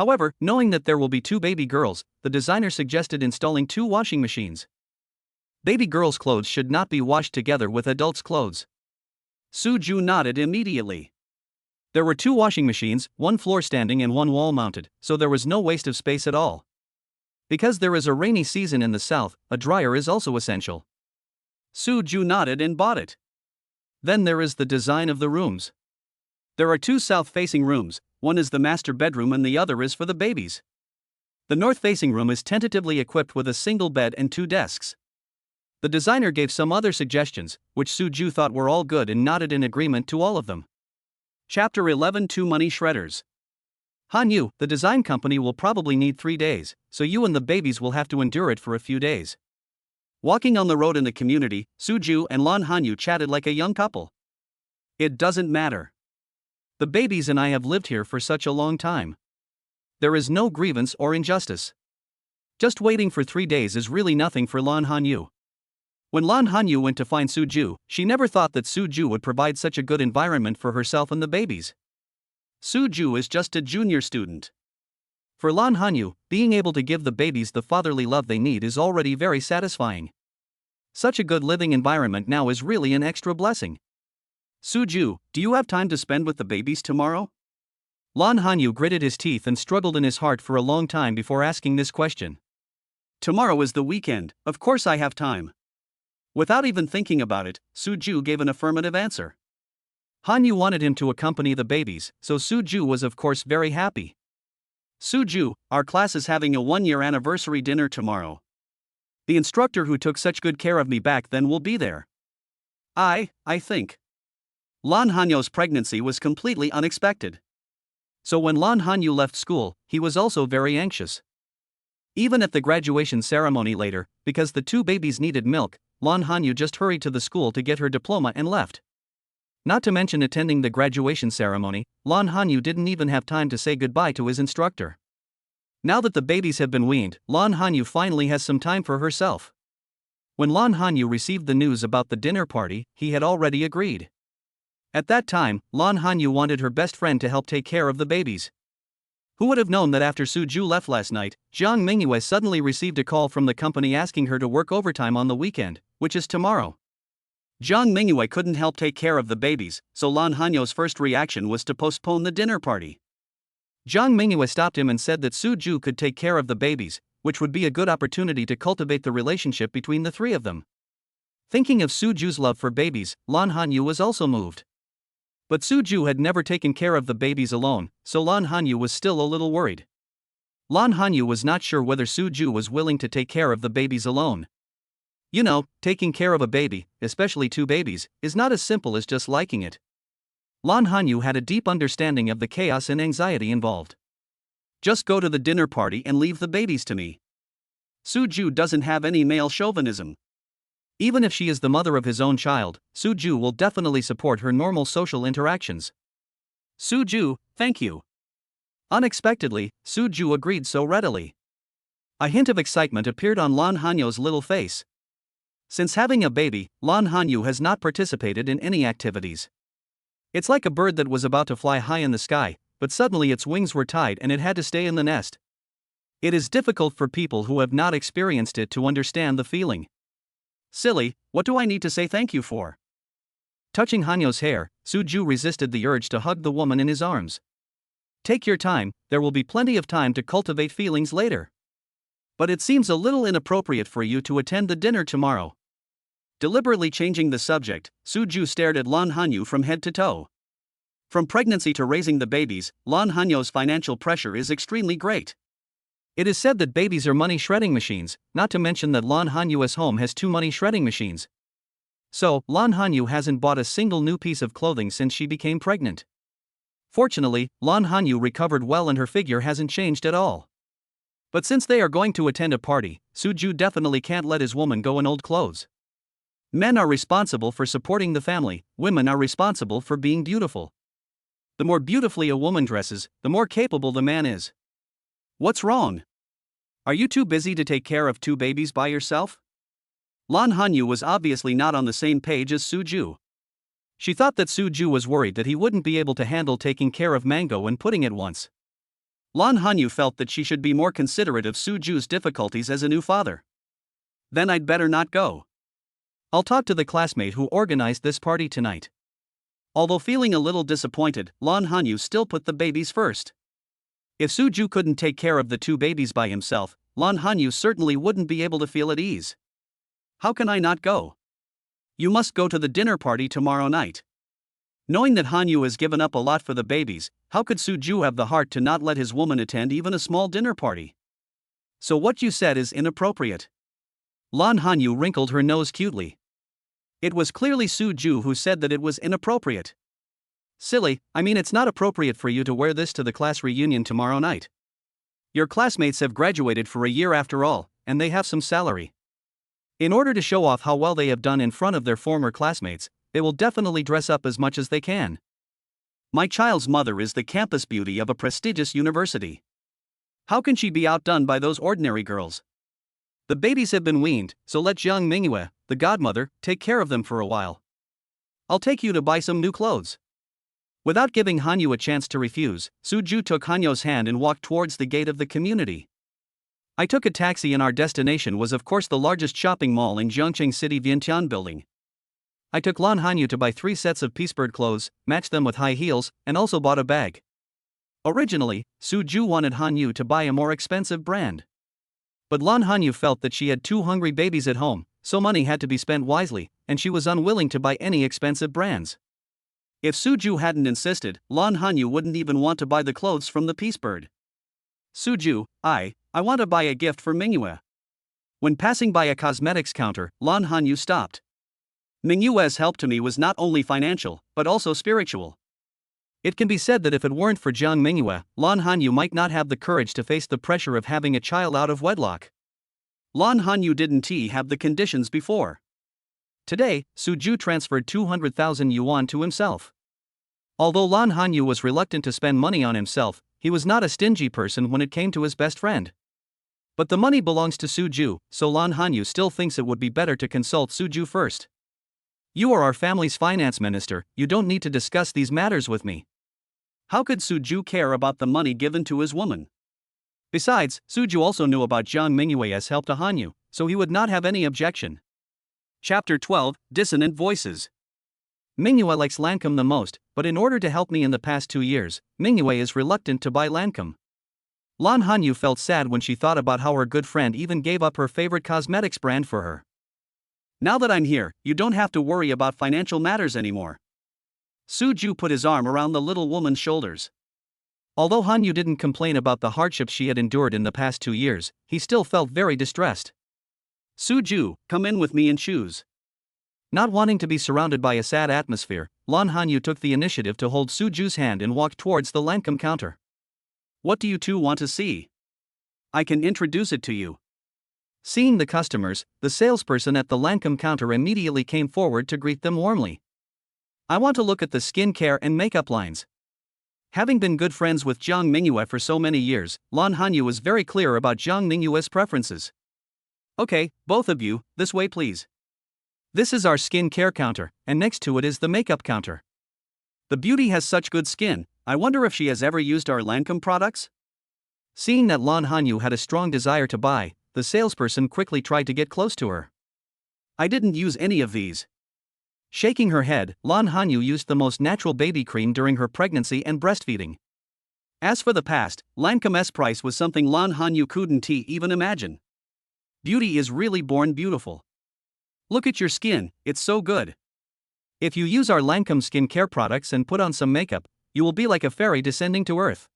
However, knowing that there will be 2 baby girls, the designer suggested installing 2 washing machines. Baby girls' clothes should not be washed together with adults' clothes. Suju nodded immediately. There were 2 washing machines, one floor standing and one wall mounted, so there was no waste of space at all. Because there is a rainy season in the south, a dryer is also essential. Suju nodded and bought it. Then there is the design of the rooms. There are 2 south-facing rooms, one is the master bedroom and the other is for the babies. The north-facing room is tentatively equipped with a single bed and 2 desks. The designer gave some other suggestions, which Suju thought were all good and nodded in agreement to all of them. Chapter 11 2 Money Shredders. Hanyu, the design company will probably need 3 days, so you and the babies will have to endure it for a few days. Walking on the road in the community, Suju and Lan Hanyu chatted like a young couple. It doesn't matter. The babies and I have lived here for such a long time. There is no grievance or injustice. Just waiting for 3 days is really nothing for Lan Hanyu. When Lan Hanyu went to find Suju, she never thought that Suju would provide such a good environment for herself and the babies. Suju is just a junior student. For Lan Hanyu, being able to give the babies the fatherly love they need is already very satisfying. Such a good living environment now is really an extra blessing. Suju, do you have time to spend with the babies tomorrow? Lan Hanyu gritted his teeth and struggled in his heart for a long time before asking this question. Tomorrow is the weekend, of course I have time. Without even thinking about it, Suju gave an affirmative answer. Hanyu wanted him to accompany the babies, so Suju was of course very happy. Suju, our class is having a 1-year anniversary dinner tomorrow. The instructor who took such good care of me back then will be there. I think. Lan Hanyu's pregnancy was completely unexpected. So when Lan Hanyu left school, he was also very anxious. Even at the graduation ceremony later, because the 2 babies needed milk, Lan Hanyu just hurried to the school to get her diploma and left. Not to mention attending the graduation ceremony, Lan Hanyu didn't even have time to say goodbye to his instructor. Now that the babies have been weaned, Lan Hanyu finally has some time for herself. When Lan Hanyu received the news about the dinner party, he had already agreed. At that time, Lan Hanyu wanted her best friend to help take care of the babies. Who would have known that after Suju left last night, Jiang Mingyue suddenly received a call from the company asking her to work overtime on the weekend, which is tomorrow. Jiang Mingyue couldn't help take care of the babies, so Lan Hanyu's first reaction was to postpone the dinner party. Jiang Mingyue stopped him and said that Suju could take care of the babies, which would be a good opportunity to cultivate the relationship between the 3 of them. Thinking of Suju's love for babies, Lan Hanyu was also moved. But Suju had never taken care of the babies alone, so Lan Hanyu was still a little worried. Lan Hanyu was not sure whether Suju was willing to take care of the babies alone. You know, taking care of a baby, especially 2 babies, is not as simple as just liking it. Lan Hanyu had a deep understanding of the chaos and anxiety involved. Just go to the dinner party and leave the babies to me. Suju doesn't have any male chauvinism. Even if she is the mother of his own child, Suju will definitely support her normal social interactions. Suju, thank you. Unexpectedly, Suju agreed so readily. A hint of excitement appeared on Lan Hanyu's little face. Since having a baby, Lan Hanyu has not participated in any activities. It's like a bird that was about to fly high in the sky, but suddenly its wings were tied and it had to stay in the nest. It is difficult for people who have not experienced it to understand the feeling. Silly, what do I need to say thank you for? Touching Hanyu's hair, Suju resisted the urge to hug the woman in his arms. Take your time, there will be plenty of time to cultivate feelings later. But it seems a little inappropriate for you to attend the dinner tomorrow. Deliberately changing the subject, Suju stared at Lan Hanyu from head to toe. From pregnancy to raising the babies, Lan Hanyu's financial pressure is extremely great. It is said that babies are money shredding machines, not to mention that Lan Hanyu's home has 2 money shredding machines. So, Lan Hanyu hasn't bought a single new piece of clothing since she became pregnant. Fortunately, Lan Hanyu recovered well and her figure hasn't changed at all. But since they are going to attend a party, Suju definitely can't let his woman go in old clothes. Men are responsible for supporting the family, women are responsible for being beautiful. The more beautifully a woman dresses, the more capable the man is. What's wrong? Are you too busy to take care of 2 babies by yourself? Lan Hanyu was obviously not on the same page as Suju. She thought that Suju was worried that he wouldn't be able to handle taking care of Mango and pudding at once. Lan Hanyu felt that she should be more considerate of Suju's difficulties as a new father. Then I'd better not go. I'll talk to the classmate who organized this party tonight. Although feeling a little disappointed, Lan Hanyu still put the babies first. If Suju couldn't take care of the two babies by himself, Lan Hanyu certainly wouldn't be able to feel at ease. How can I not go? You must go to the dinner party tomorrow night. Knowing that Hanyu has given up a lot for the babies, how could Suju have the heart to not let his woman attend even a small dinner party? So what you said is inappropriate. Lan Hanyu wrinkled her nose cutely. It was clearly Suju who said that it was inappropriate. Silly, I mean it's not appropriate for you to wear this to the class reunion tomorrow night. Your classmates have graduated for a year after all, and they have some salary. In order to show off how well they have done in front of their former classmates, they will definitely dress up as much as they can. My child's mother is the campus beauty of a prestigious university. How can she be outdone by those ordinary girls? The babies have been weaned, so let Jiang Mingyue, the godmother, take care of them for a while. I'll take you to buy some new clothes. Without giving Hanyu a chance to refuse, Suju took Hanyu's hand and walked towards the gate of the community. I took a taxi and our destination was of course the largest shopping mall in Zhongqing City Vientiane building. I took Lan Hanyu to buy 3 sets of piecebird clothes, matched them with high heels, and also bought a bag. Originally, Suju wanted Hanyu to buy a more expensive brand. But Lan Hanyu felt that she had 2 hungry babies at home, so money had to be spent wisely, and she was unwilling to buy any expensive brands. If Suju hadn't insisted, Lan Hanyu wouldn't even want to buy the clothes from the piecebird. Suju, I want to buy a gift for Mingyue. When passing by a cosmetics counter, Lan Hanyu stopped. Mingyue's help to me was not only financial, but also spiritual. It can be said that if it weren't for Jiang Mingyue, Lan Hanyu might not have the courage to face the pressure of having a child out of wedlock. Lan Hanyu didn't have the conditions before. Today, Suju transferred 200,000 yuan to himself. Although Lan Hanyu was reluctant to spend money on himself, he was not a stingy person when it came to his best friend. But the money belongs to Suju, so Lan Hanyu still thinks it would be better to consult Suju first. You are our family's finance minister, you don't need to discuss these matters with me. How could Suju care about the money given to his woman? Besides, Suju also knew about Jiang Mingyue's help to Hanyu, so he would not have any objection. Chapter 12, Dissonant Voices. Mingyue likes Lancome the most, but in order to help me in the past 2 years, Mingyue is reluctant to buy Lancome. Lan Hanyu felt sad when she thought about how her good friend even gave up her favorite cosmetics brand for her. Now that I'm here, you don't have to worry about financial matters anymore. Suju put his arm around the little woman's shoulders. Although Hanyu didn't complain about the hardships she had endured in the past 2 years, he still felt very distressed. Suju, come in with me and choose. Not wanting to be surrounded by a sad atmosphere, Lan Hanyu took the initiative to hold Suju's hand and walked towards the Lancome counter. What do you two want to see? I can introduce it to you. Seeing the customers, the salesperson at the Lancome counter immediately came forward to greet them warmly. I want to look at the skincare and makeup lines. Having been good friends with Jiang Mingyue for so many years, Lan Hanyu was very clear about Jiang Mingyue's preferences. Okay, both of you, this way please. This is our skincare counter, and next to it is the makeup counter. The beauty has such good skin, I wonder if she has ever used our Lancome products? Seeing that Lan Hanyu had a strong desire to buy, the salesperson quickly tried to get close to her. I didn't use any of these. Shaking her head, Lan Hanyu used the most natural baby cream during her pregnancy and breastfeeding. As for the past, Lancome's price was something Lan Hanyu couldn't even imagine. Beauty is really born beautiful. Look at your skin, it's so good. If you use our Lancome skincare products and put on some makeup, you will be like a fairy descending to earth.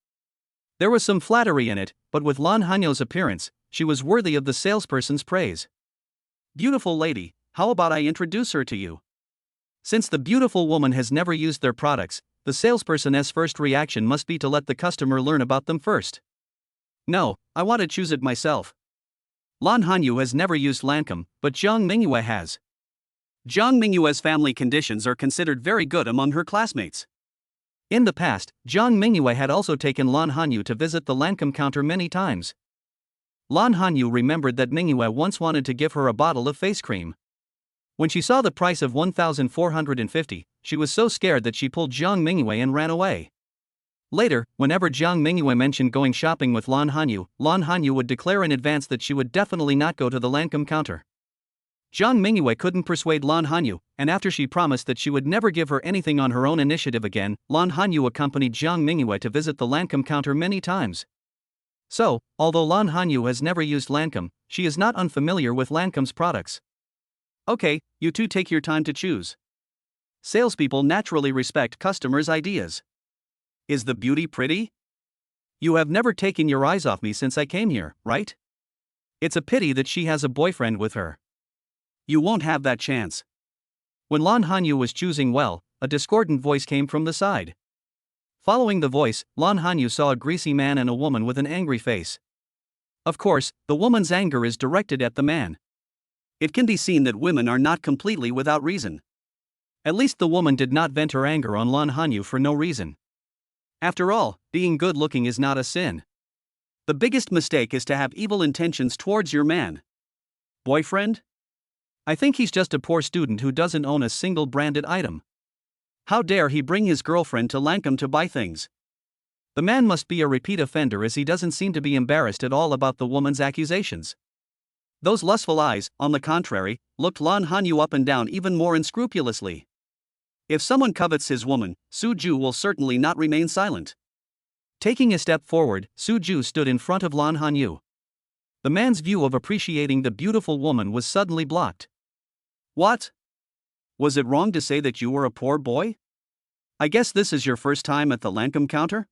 There was some flattery in it, but with Lan Hanyu's appearance, she was worthy of the salesperson's praise. Beautiful lady, how about I introduce her to you? Since the beautiful woman has never used their products, the salesperson's first reaction must be to let the customer learn about them first. No, I want to choose it myself. Lan Hanyu has never used Lancome, but Jiang Mingyue has. Jiang Mingyue's family conditions are considered very good among her classmates. In the past, Jiang Mingyue had also taken Lan Hanyu to visit the Lancome counter many times. Lan Hanyu remembered that Mingyue once wanted to give her a bottle of face cream. When she saw the price of 1,450, she was so scared that she pulled Jiang Mingyue and ran away. Later, whenever Jiang Mingyue mentioned going shopping with Lan Hanyu would declare in advance that she would definitely not go to the Lancome counter. Jiang Mingyue couldn't persuade Lan Hanyu, and after she promised that she would never give her anything on her own initiative again, Lan Hanyu accompanied Jiang Mingyue to visit the Lancome counter many times. So, although Lan Hanyu has never used Lancome, she is not unfamiliar with Lancome's products. Okay, you two take your time to choose. Salespeople naturally respect customers' ideas. Is the beauty pretty? You have never taken your eyes off me since I came here, right? It's a pity that she has a boyfriend with her. You won't have that chance. When Lan Hanyu was choosing well, a discordant voice came from the side. Following the voice, Lan Hanyu saw a greasy man and a woman with an angry face. Of course, the woman's anger is directed at the man. It can be seen that women are not completely without reason. At least the woman did not vent her anger on Lan Hanyu for no reason. After all, being good-looking is not a sin. The biggest mistake is to have evil intentions towards your man. Boyfriend? I think he's just a poor student who doesn't own a single branded item. How dare he bring his girlfriend to Lancome to buy things? The man must be a repeat offender, as he doesn't seem to be embarrassed at all about the woman's accusations. Those lustful eyes, on the contrary, looked Lan Hanyu up and down even more unscrupulously. If someone covets his woman, Suju will certainly not remain silent. Taking a step forward, Suju stood in front of Lan Hanyu. The man's view of appreciating the beautiful woman was suddenly blocked. What? Was it wrong to say that you were a poor boy? I guess this is your first time at the Lancome counter?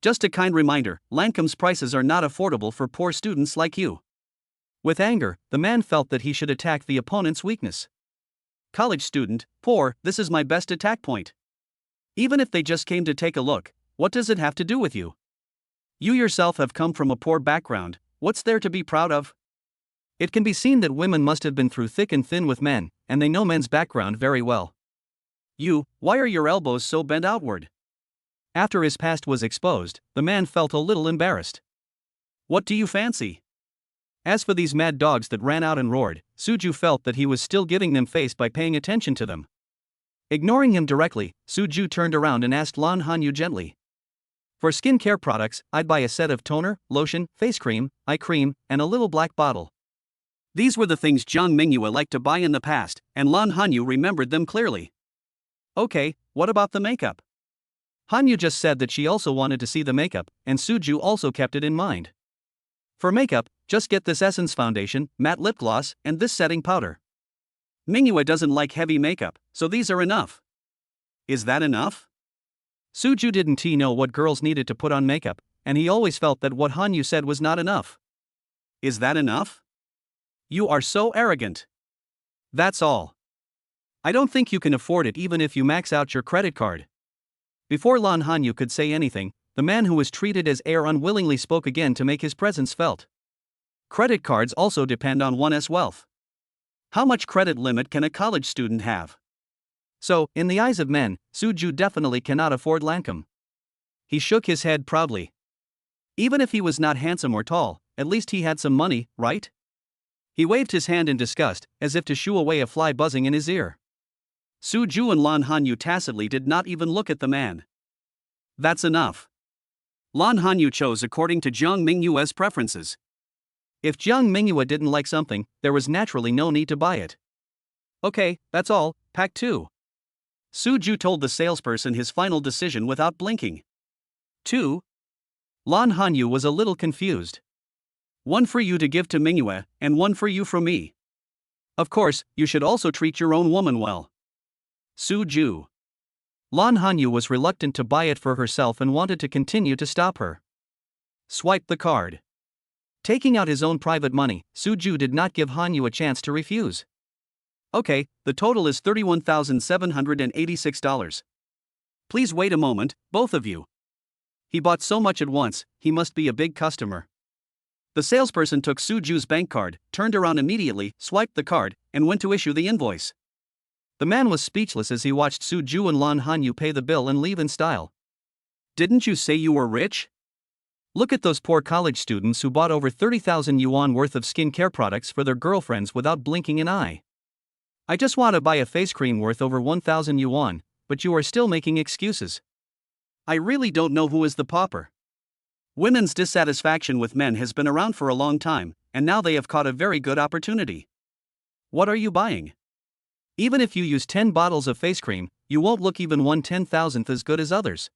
Just a kind reminder, Lancome's prices are not affordable for poor students like you. With anger, the man felt that he should attack the opponent's weakness. College student, poor, this is my best attack point. Even if they just came to take a look, what does it have to do with you? You yourself have come from a poor background, what's there to be proud of? It can be seen that women must have been through thick and thin with men, and they know men's background very well. You, why are your elbows so bent outward? After his past was exposed, the man felt a little embarrassed. What do you fancy? As for these mad dogs that ran out and roared, Suju felt that he was still giving them face by paying attention to them. Ignoring him directly, Suju turned around and asked Lan Hanyu gently. For skincare products, I'd buy a set of toner, lotion, face cream, eye cream, and a little black bottle. These were the things Jiang Mingyue liked to buy in the past, and Lan Hanyu remembered them clearly. Okay, what about the makeup? Hanyu just said that she also wanted to see the makeup, and Suju also kept it in mind. For makeup, just get this Essence foundation, matte lip gloss, and this setting powder. Mingyue doesn't like heavy makeup, so these are enough. Is that enough? Suju didn't know what girls needed to put on makeup, and he always felt that what Hanyu said was not enough. Is that enough? You are so arrogant. That's all. I don't think you can afford it even if you max out your credit card. Before Lan Hanyu could say anything, the man who was treated as heir unwillingly spoke again to make his presence felt. Credit cards also depend on one's wealth. How much credit limit can a college student have? So, in the eyes of men, Suju definitely cannot afford Lancome. He shook his head proudly. Even if he was not handsome or tall, at least he had some money, right? He waved his hand in disgust, as if to shoo away a fly buzzing in his ear. Suju and Lan Hanyu tacitly did not even look at the man. That's enough. Lan Hanyu chose according to Jiang Mingyue's preferences. If Jiang Mingyue didn't like something, there was naturally no need to buy it. Okay, that's all, pack 2. Suju told the salesperson his final decision without blinking. 2. Lan Hanyu was a little confused. 1 for you to give to Mingyue, and 1 for you from me. Of course, you should also treat your own woman well. Suju. Lan Hanyu was reluctant to buy it for herself and wanted to continue to stop her. Swipe the card. Taking out his own private money, Suju did not give Hanyu a chance to refuse. Okay, the total is $31,786. Please wait a moment, both of you. He bought so much at once, he must be a big customer. The salesperson took Suju's bank card, turned around immediately, swiped the card, and went to issue the invoice. The man was speechless as he watched Suju and Lan Hanyu pay the bill and leave in style. Didn't you say you were rich? Look at those poor college students who bought over 30,000 yuan worth of skincare products for their girlfriends without blinking an eye. I just want to buy a face cream worth over 1,000 yuan, but you are still making excuses. I really don't know who is the pauper. Women's dissatisfaction with men has been around for a long time, and now they have caught a very good opportunity. What are you buying? Even if you use 10 bottles of face cream, you won't look even 1/10,000th as good as others.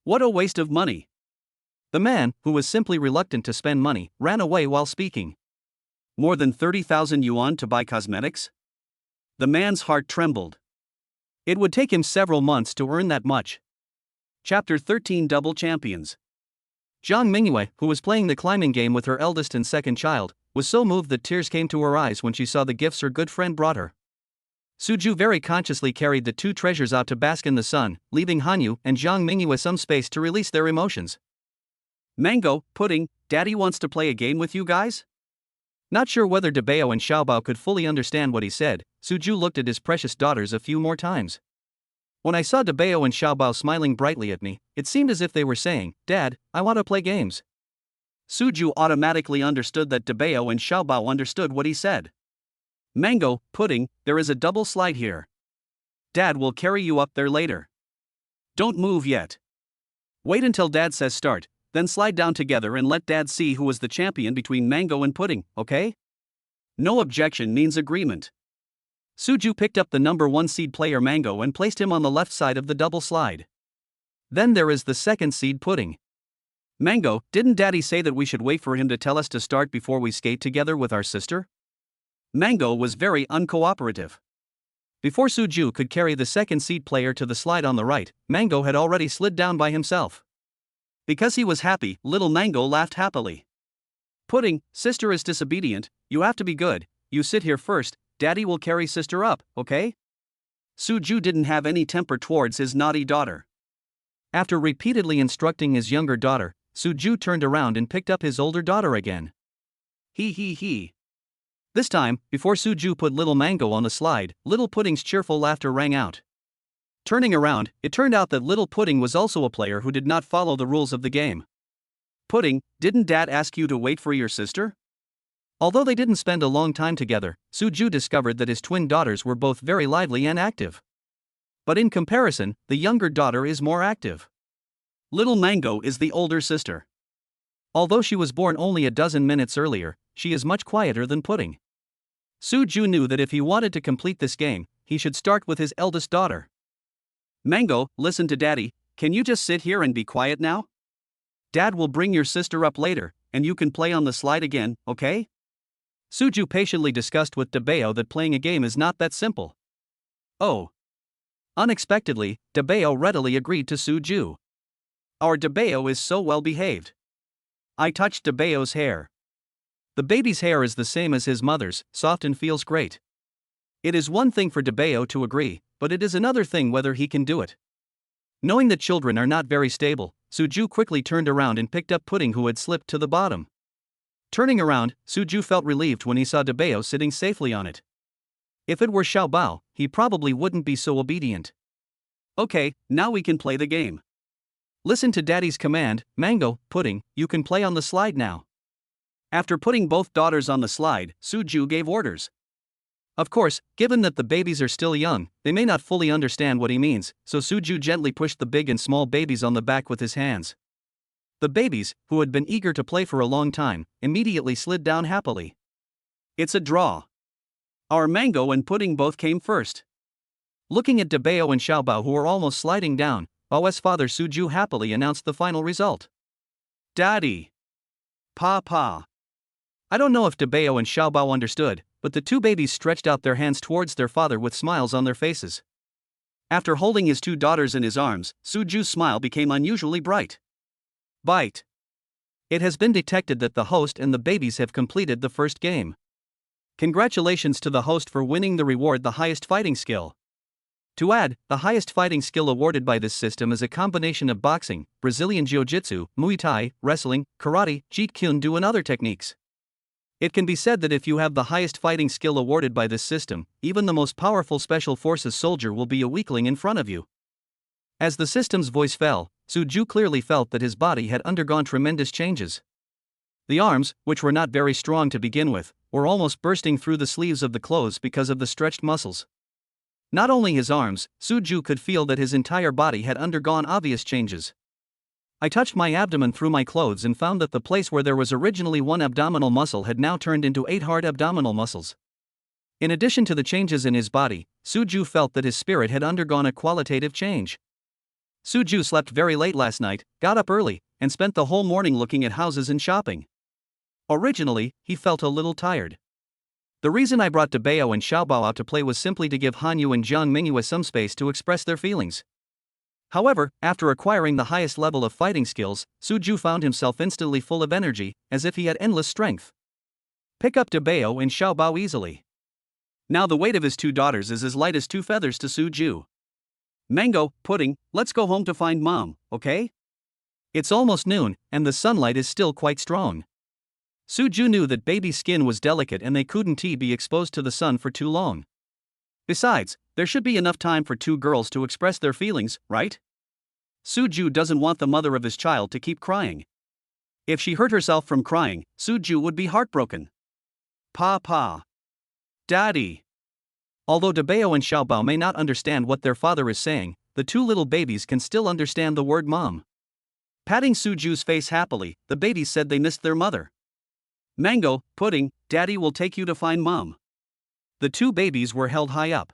What a waste of money. The man, who was simply reluctant to spend money, ran away while speaking. More than 30,000 yuan to buy cosmetics? The man's heart trembled. It would take him several months to earn that much. Chapter 13 Double Champions. Zhang Mingyue, who was playing the climbing game with her eldest and second child, was so moved that tears came to her eyes when she saw the gifts her good friend brought her. Suju very consciously carried the two treasures out to bask in the sun, leaving Hanyu and Zhang Mingyue some space to release their emotions. Mango, pudding, Daddy wants to play a game with you guys? Not sure whether Dabeo and Xiaobao could fully understand what he said, Suju looked at his precious daughters a few more times. When I saw Dabeo and Xiaobao smiling brightly at me, it seemed as if they were saying, "Dad, I want to play games." Suju automatically understood that Dabeo and Xiaobao understood what he said. Mango, pudding, there is a double slide here. Dad will carry you up there later. Don't move yet. Wait until Dad says start, then slide down together and let Dad see who is the champion between Mango and Pudding, okay? No objection means agreement. Suju picked up the number 1 seed player Mango and placed him on the left side of the double slide. Then there is the second seed Pudding. Mango, didn't Daddy say that we should wait for him to tell us to start before we skate together with our sister? Mango was very uncooperative. Before Suju could carry the second seed player to the slide on the right, Mango had already slid down by himself. Because he was happy, little Mango laughed happily. Pudding, sister is disobedient, you have to be good, you sit here first, Daddy will carry sister up, okay? Suju didn't have any temper towards his naughty daughter. After repeatedly instructing his younger daughter, Suju turned around and picked up his older daughter again. He. This time, before Suju put little Mango on the slide, little Pudding's cheerful laughter rang out. Turning around, it turned out that little Pudding was also a player who did not follow the rules of the game. Pudding, didn't Dad ask you to wait for your sister? Although they didn't spend a long time together, Suju discovered that his twin daughters were both very lively and active. But in comparison, the younger daughter is more active. Little Mango is the older sister. Although she was born only a dozen minutes earlier, she is much quieter than Pudding. Suju knew that if he wanted to complete this game, he should start with his eldest daughter. Mango, listen to Daddy, can you just sit here and be quiet now? Dad will bring your sister up later, and you can play on the slide again, okay? Suju patiently discussed with Dabeo that playing a game is not that simple. Oh. Unexpectedly, Dabeo readily agreed to Suju. Our Dabeo is so well behaved. I touched Dabeo's hair. The baby's hair is the same as his mother's, soft and feels great. It is one thing for Dabeo to agree, but it is another thing whether he can do it. Knowing that children are not very stable, Suju quickly turned around and picked up Pudding, who had slipped to the bottom. Turning around, Suju felt relieved when he saw Dabeo sitting safely on it. If it were Xiaobao, he probably wouldn't be so obedient. Okay, now we can play the game. Listen to Daddy's command, Mango, Pudding, you can play on the slide now. After putting both daughters on the slide, Suju gave orders. Of course, given that the babies are still young, they may not fully understand what he means, so Suju gently pushed the big and small babies on the back with his hands. The babies, who had been eager to play for a long time, immediately slid down happily. It's a draw. Our Mango and Pudding both came first. Looking at Dabeo and Xiaobao, who were almost sliding down, Bao's father Suju happily announced the final result. Daddy. Papa. I don't know if Dabeo and Xiaobao understood, but the two babies stretched out their hands towards their father with smiles on their faces. After holding his two daughters in his arms, Suju's smile became unusually bright. Bite. It has been detected that the host and the babies have completed the first game. Congratulations to the host for winning the reward, the highest fighting skill. To add, the highest fighting skill awarded by this system is a combination of boxing, Brazilian Jiu-Jitsu, Muay Thai, wrestling, karate, Jeet Kune Do and other techniques. It can be said that if you have the highest fighting skill awarded by this system, even the most powerful special forces soldier will be a weakling in front of you. As the system's voice fell, Suju clearly felt that his body had undergone tremendous changes. The arms, which were not very strong to begin with, were almost bursting through the sleeves of the clothes because of the stretched muscles. Not only his arms, Suju could feel that his entire body had undergone obvious changes. I touched my abdomen through my clothes and found that the place where there was originally one abdominal muscle had now turned into 8 hard abdominal muscles. In addition to the changes in his body, Suju felt that his spirit had undergone a qualitative change. Suju slept very late last night, got up early, and spent the whole morning looking at houses and shopping. Originally, he felt a little tired. The reason I brought Dabeo and Xiaobao out to play was simply to give Hanyu and Jiang Mingyue some space to express their feelings. However, after acquiring the highest level of fighting skills, Suju found himself instantly full of energy, as if he had endless strength. Pick up Dabeo and Xiaobao easily. Now the weight of his 2 daughters is as light as 2 feathers to Suju. Mango, pudding, let's go home to find mom, okay? It's almost noon, and the sunlight is still quite strong. Suju knew that baby's skin was delicate and they couldn't be exposed to the sun for too long. Besides, there should be enough time for 2 girls to express their feelings, right? Suju doesn't want the mother of his child to keep crying. If she hurt herself from crying, Suju would be heartbroken. Papa. Daddy. Although Dabeo and Xiaobao may not understand what their father is saying, the 2 little babies can still understand the word mom. Patting Suju's face happily, the babies said they missed their mother. Mango, pudding, Daddy will take you to find mom. The 2 babies were held high up.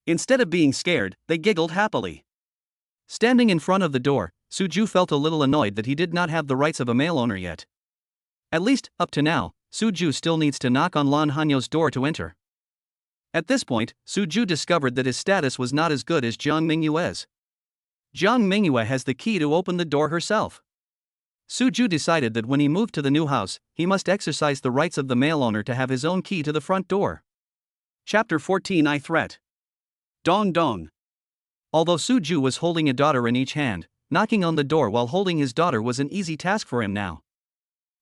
Instead of being scared, they giggled happily. Standing in front of the door, Suju felt a little annoyed that he did not have the rights of a male owner yet. At least, up to now, Suju still needs to knock on Lan Hanyo's door to enter. At this point, Suju discovered that his status was not as good as Jiang Mingyue's. Jiang Mingyue has the key to open the door herself. Suju decided that when he moved to the new house, he must exercise the rights of the male owner to have his own key to the front door. Chapter 14 I Threat. Dong Dong. Although Suju was holding a daughter in each hand, knocking on the door while holding his daughter was an easy task for him now.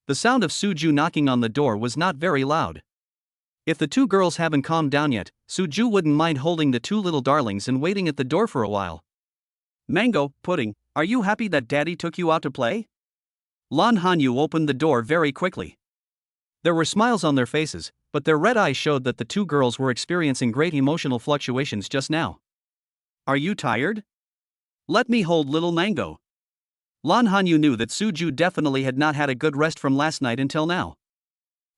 The sound of Suju knocking on the door was not very loud. If the 2 girls haven't calmed down yet, Suju wouldn't mind holding the 2 little darlings and waiting at the door for a while. Mango, pudding, are you happy that Daddy took you out to play? Lan Hanyu opened the door very quickly. There were smiles on their faces, but their red eyes showed that the 2 girls were experiencing great emotional fluctuations just now. Are you tired? Let me hold little Mango. Lan Hanyu knew that Suju definitely had not had a good rest from last night until now.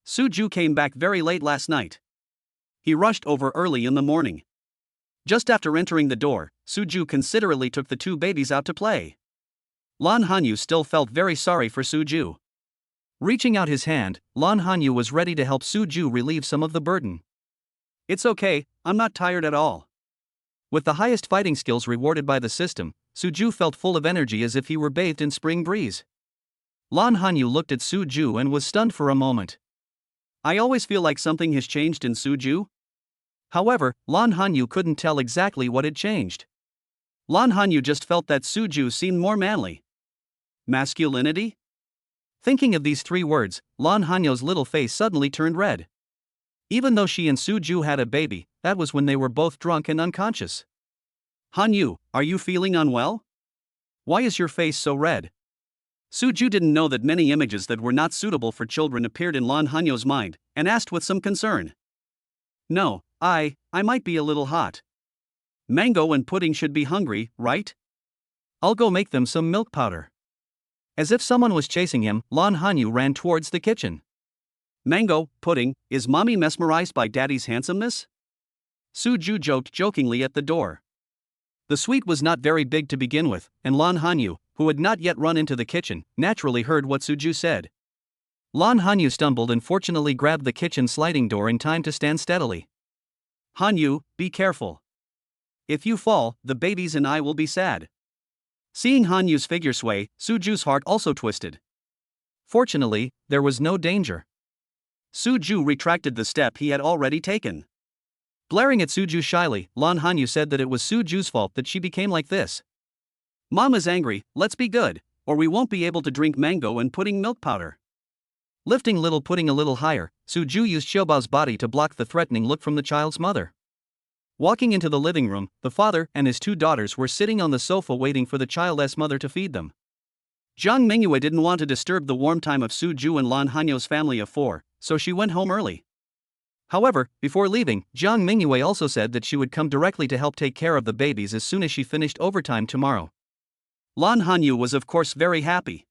Suju came back very late last night. He rushed over early in the morning. Just after entering the door, Suju considerately took the 2 babies out to play. Lan Hanyu still felt very sorry for Suju. Reaching out his hand, Lan Hanyu was ready to help Suju relieve some of the burden. It's okay, I'm not tired at all. With the highest fighting skills rewarded by the system, Suju felt full of energy as if he were bathed in spring breeze. Lan Hanyu looked at Suju and was stunned for a moment. I always feel like something has changed in Suju. However, Lan Hanyu couldn't tell exactly what had changed. Lan Hanyu just felt that Suju seemed more manly. Masculinity? Thinking of these 3 words, Lan Hanyu's little face suddenly turned red. Even though she and Suju had a baby, that was when they were both drunk and unconscious. Hanyu, are you feeling unwell? Why is your face so red? Suju didn't know that many images that were not suitable for children appeared in Lan Hanyu's mind, and asked with some concern. No, I might be a little hot. Mango and pudding should be hungry, right? I'll go make them some milk powder. As if someone was chasing him, Lan Hanyu ran towards the kitchen. Mango, pudding, is mommy mesmerized by daddy's handsomeness? Suju joked jokingly at the door. The suite was not very big to begin with, and Lan Hanyu, who had not yet run into the kitchen, naturally heard what Suju said. Lan Hanyu stumbled and fortunately grabbed the kitchen sliding door in time to stand steadily. Hanyu, be careful. If you fall, the babies and I will be sad. Seeing Hanyu's figure sway, Suju's heart also twisted. Fortunately, there was no danger. Suju retracted the step he had already taken. Glaring at Suju shyly, Lan Hanyu said that it was Suju's fault that she became like this. Mom is angry, let's be good, or we won't be able to drink mango and pudding milk powder. Lifting little pudding a little higher, Suju used Xiaobao's body to block the threatening look from the child's mother. Walking into the living room, the father and his 2 daughters were sitting on the sofa waiting for the child's mother to feed them. Jiang Mingyue didn't want to disturb the warm time of Suju and Lan Hanyu's family of 4, so she went home early. However, before leaving, Jiang Mingyue also said that she would come directly to help take care of the babies as soon as she finished overtime tomorrow. Lan Hanyu was of course very happy.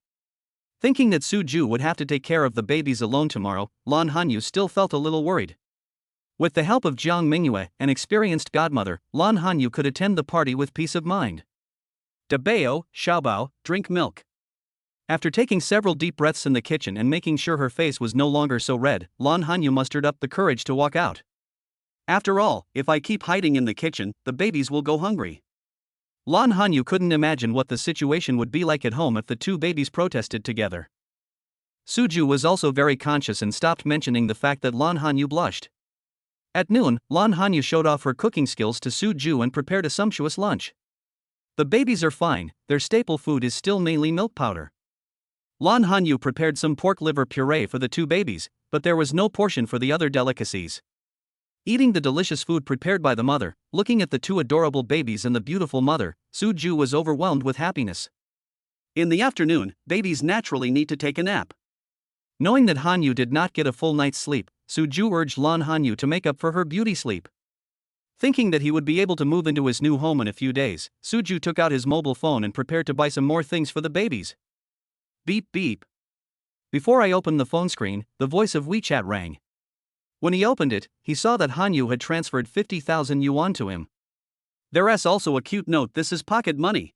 Thinking that Suju would have to take care of the babies alone tomorrow, Lan Hanyu still felt a little worried. With the help of Jiang Mingyue, an experienced godmother, Lan Hanyu could attend the party with peace of mind. Dabao, Xiaobao, drink milk. After taking several deep breaths in the kitchen and making sure her face was no longer so red, Lan Hanyu mustered up the courage to walk out. After all, if I keep hiding in the kitchen, the babies will go hungry. Lan Hanyu couldn't imagine what the situation would be like at home if the two babies protested together. Suju was also very conscious and stopped mentioning the fact that Lan Hanyu blushed. At noon, Lan Hanyu showed off her cooking skills to Suju and prepared a sumptuous lunch. The babies are fine, their staple food is still mainly milk powder. Lan Hanyu prepared some pork liver puree for the two babies, but there was no portion for the other delicacies. Eating the delicious food prepared by the mother, looking at the two adorable babies and the beautiful mother, Suju was overwhelmed with happiness. In the afternoon, babies naturally need to take a nap. Knowing that Hanyu did not get a full night's sleep, Suju urged Lan Hanyu to make up for her beauty sleep. Thinking that he would be able to move into his new home in a few days, Suju took out his mobile phone and prepared to buy some more things for the babies. Beep beep. Before I opened the phone screen, the voice of WeChat rang. When he opened it, he saw that Hanyu had transferred 50,000 yuan to him. There's also a cute note, this is pocket money.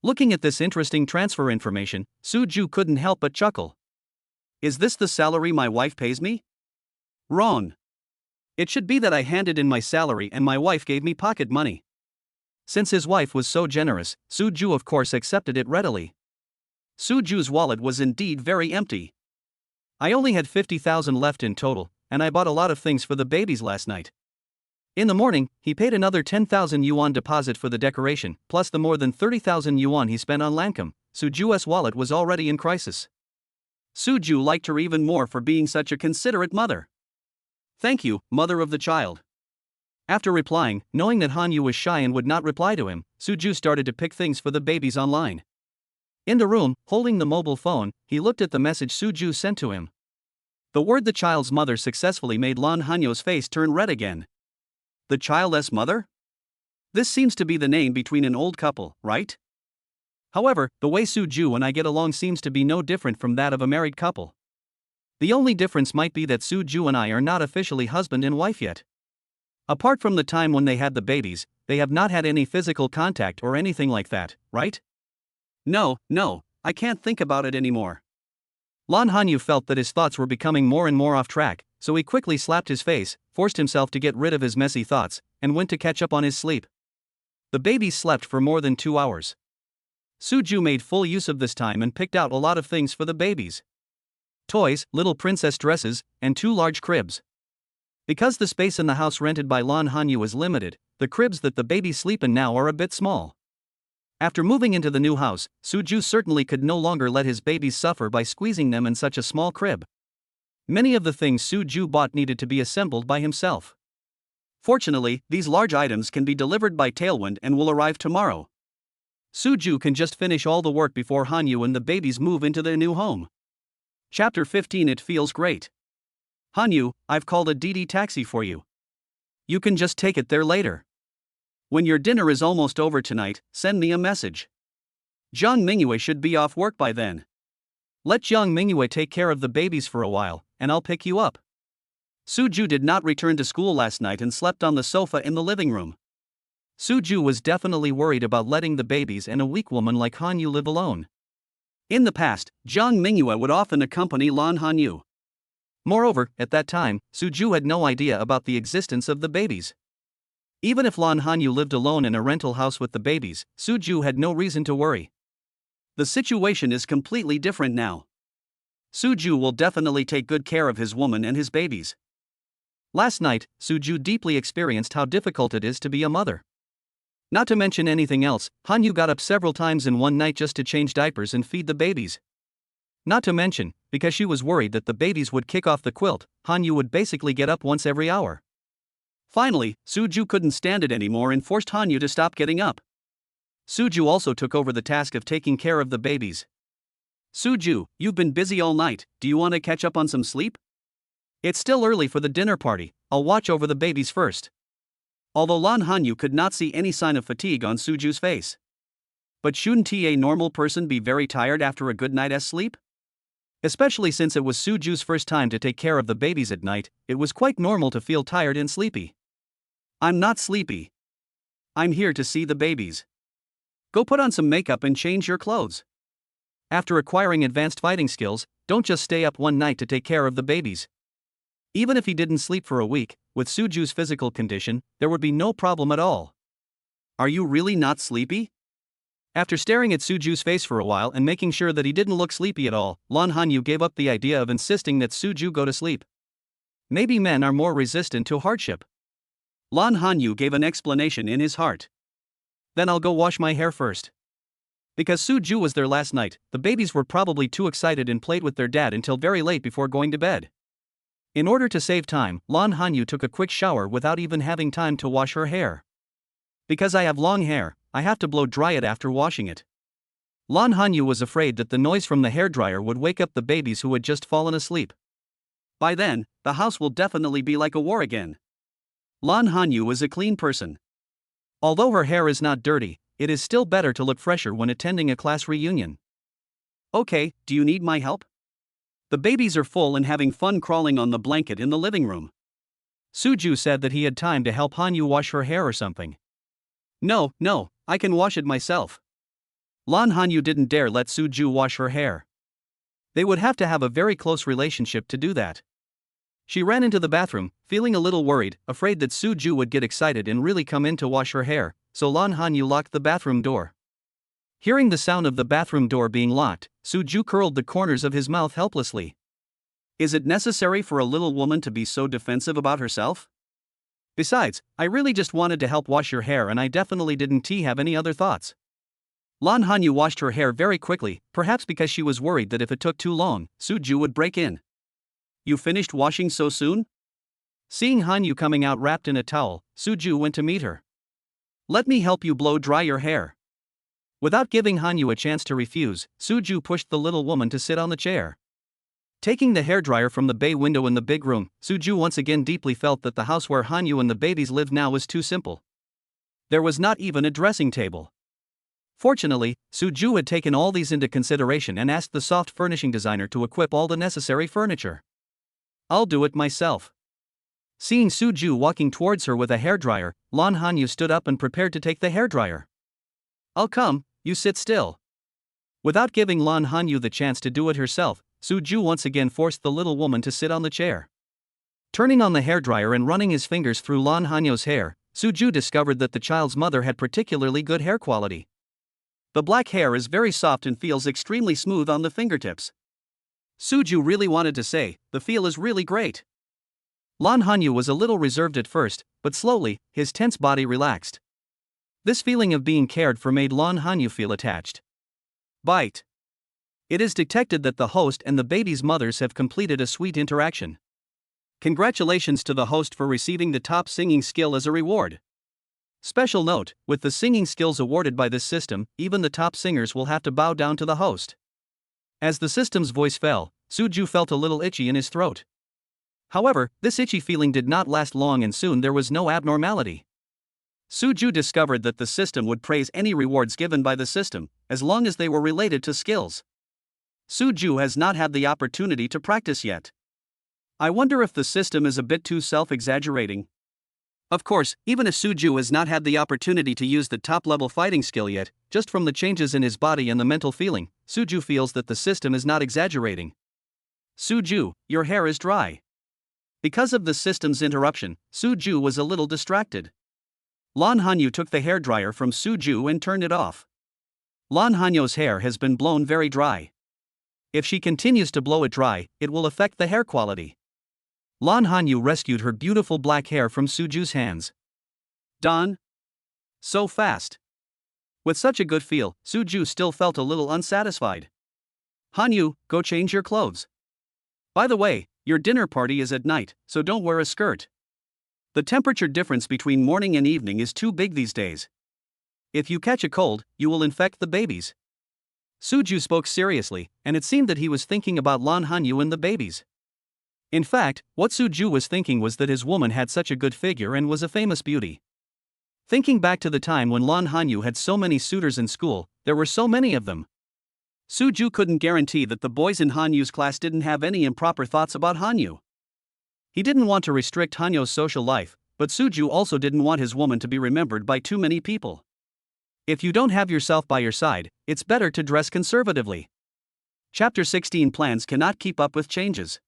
Looking at this interesting transfer information, Suju couldn't help but chuckle. Is this the salary my wife pays me? Wrong. It should be that I handed in my salary and my wife gave me pocket money. Since his wife was so generous, Suju of course accepted it readily. Suju's wallet was indeed very empty. I only had 50,000 left in total, and I bought a lot of things for the babies last night. In the morning, he paid another 10,000 yuan deposit for the decoration, plus the more than 30,000 yuan he spent on Lancome. Suju's wallet was already in crisis. Suju liked her even more for being such a considerate mother. Thank you, mother of the child. After replying, knowing that Hanyu was shy and would not reply to him, Suju started to pick things for the babies online. In the room, holding the mobile phone, he looked at the message Suju sent to him. The word the child's mother successfully made Lan Hanyu's face turn red again. The child's mother? This seems to be the name between an old couple, right? However, the way Suju and I get along seems to be no different from that of a married couple. The only difference might be that Suju and I are not officially husband and wife yet. Apart from the time when they had the babies, they have not had any physical contact or anything like that, right? No, I can't think about it anymore. Lan Hanyu felt that his thoughts were becoming more and more off track, so he quickly slapped his face, forced himself to get rid of his messy thoughts, and went to catch up on his sleep. The babies slept for more than 2 hours. Suju made full use of this time and picked out a lot of things for the babies. Toys, little princess dresses, and 2 large cribs. Because the space in the house rented by Lan Hanyu is limited, the cribs that the babies sleep in now are a bit small. After moving into the new house, Suju certainly could no longer let his babies suffer by squeezing them in such a small crib. Many of the things Suju bought needed to be assembled by himself. Fortunately, these large items can be delivered by Tailwind and will arrive tomorrow. Suju can just finish all the work before Hanyu and the babies move into their new home. Chapter 15. It feels great. Hanyu, I've called a Didi taxi for you. You can just take it there later. When your dinner is almost over tonight, send me a message. Jiang Mingyue should be off work by then. Let Jiang Mingyue take care of the babies for a while, and I'll pick you up. Suju did not return to school last night and slept on the sofa in the living room. Suju was definitely worried about letting the babies and a weak woman like Hanyu live alone. In the past, Jiang Mingyue would often accompany Lan Hanyu. Moreover, at that time, Suju had no idea about the existence of the babies. Even if Lan Hanyu lived alone in a rental house with the babies, Suju had no reason to worry. The situation is completely different now. Suju will definitely take good care of his woman and his babies. Last night, Suju deeply experienced how difficult it is to be a mother. Not to mention anything else, Hanyu got up several times in one night just to change diapers and feed the babies. Not to mention, because she was worried that the babies would kick off the quilt, Hanyu would basically get up once every hour. Finally, Suju couldn't stand it anymore and forced Hanyu to stop getting up. Suju also took over the task of taking care of the babies. Suju, you've been busy all night, do you want to catch up on some sleep? It's still early for the dinner party, I'll watch over the babies first. Although Lan Hanyu could not see any sign of fatigue on Suju's face. But shouldn't a normal person be very tired after a good night's sleep? Especially since it was Suju's first time to take care of the babies at night, it was quite normal to feel tired and sleepy. I'm not sleepy. I'm here to see the babies. Go put on some makeup and change your clothes. After acquiring advanced fighting skills, don't just stay up one night to take care of the babies. Even if he didn't sleep for a week, with Suju's physical condition, there would be no problem at all. Are you really not sleepy? After staring at Suju's face for a while and making sure that he didn't look sleepy at all, Lan Hanyu gave up the idea of insisting that Suju go to sleep. Maybe men are more resistant to hardship. Lan Hanyu gave an explanation in his heart. Then I'll go wash my hair first. Because Suju was there last night, the babies were probably too excited and played with their dad until very late before going to bed. In order to save time, Lan Hanyu took a quick shower without even having time to wash her hair. Because I have long hair, I have to blow dry it after washing it. Lan Hanyu was afraid that the noise from the hairdryer would wake up the babies who had just fallen asleep. By then, the house will definitely be like a war again. Lan Hanyu is a clean person. Although her hair is not dirty, it is still better to look fresher when attending a class reunion. Okay, do you need my help? The babies are full and having fun crawling on the blanket in the living room. Suju said that he had time to help Hanyu wash her hair or something. No, I can wash it myself. Lan Hanyu didn't dare let Suju wash her hair. They would have to have a very close relationship to do that. She ran into the bathroom, feeling a little worried, afraid that Suju would get excited and really come in to wash her hair, so Lan Hanyu locked the bathroom door. Hearing the sound of the bathroom door being locked, Suju curled the corners of his mouth helplessly. Is it necessary for a little woman to be so defensive about herself? Besides, I really just wanted to help wash your hair and I definitely didn't have any other thoughts. Lan Hanyu washed her hair very quickly, perhaps because she was worried that if it took too long, Suju would break in. You finished washing so soon? Seeing Hanyu coming out wrapped in a towel, Suju went to meet her. Let me help you blow dry your hair. Without giving Hanyu a chance to refuse, Suju pushed the little woman to sit on the chair. Taking the hairdryer from the bay window in the big room, Suju once again deeply felt that the house where Hanyu and the babies lived now was too simple. There was not even a dressing table. Fortunately, Suju had taken all these into consideration and asked the soft furnishing designer to equip all the necessary furniture. I'll do it myself. Seeing Suju walking towards her with a hairdryer, Lan Hanyu stood up and prepared to take the hairdryer. I'll come, you sit still. Without giving Lan Hanyu the chance to do it herself, Suju once again forced the little woman to sit on the chair. Turning on the hairdryer and running his fingers through Lan Hanyu's hair, Suju discovered that the child's mother had particularly good hair quality. The black hair is very soft and feels extremely smooth on the fingertips. Suju really wanted to say, the feel is really great. Lan Hanyu was a little reserved at first, but slowly, his tense body relaxed. This feeling of being cared for made Lan Hanyu feel attached. Bite. It is detected that the host and the baby's mothers have completed a sweet interaction. Congratulations to the host for receiving the top singing skill as a reward. Special note, with the singing skills awarded by this system, even the top singers will have to bow down to the host. As the system's voice fell, Suju felt a little itchy in his throat. However, this itchy feeling did not last long and soon there was no abnormality. Suju discovered that the system would praise any rewards given by the system, as long as they were related to skills. Suju has not had the opportunity to practice yet. I wonder if the system is a bit too self-exaggerating. Of course, even if Suju has not had the opportunity to use the top-level fighting skill yet, just from the changes in his body and the mental feeling, Suju feels that the system is not exaggerating. Suju, your hair is dry. Because of the system's interruption, Suju was a little distracted. Lan Hanyu took the hairdryer from Suju and turned it off. Lan Hanyu's hair has been blown very dry. If she continues to blow it dry, it will affect the hair quality. Lan Hanyu rescued her beautiful black hair from Suju's hands. Done? So fast. With such a good feel, Suju still felt a little unsatisfied. Hanyu, go change your clothes. By the way, your dinner party is at night, so don't wear a skirt. The temperature difference between morning and evening is too big these days. If you catch a cold, you will infect the babies. Suju spoke seriously, and it seemed that he was thinking about Lan Hanyu and the babies. In fact, what Suju was thinking was that his woman had such a good figure and was a famous beauty. Thinking back to the time when Lan Hanyu had so many suitors in school, there were so many of them. Suju couldn't guarantee that the boys in Hanyu's class didn't have any improper thoughts about Hanyu. He didn't want to restrict Hanyu's social life, but Suju also didn't want his woman to be remembered by too many people. If you don't have yourself by your side, it's better to dress conservatively. Chapter 16 Plans cannot keep up with changes.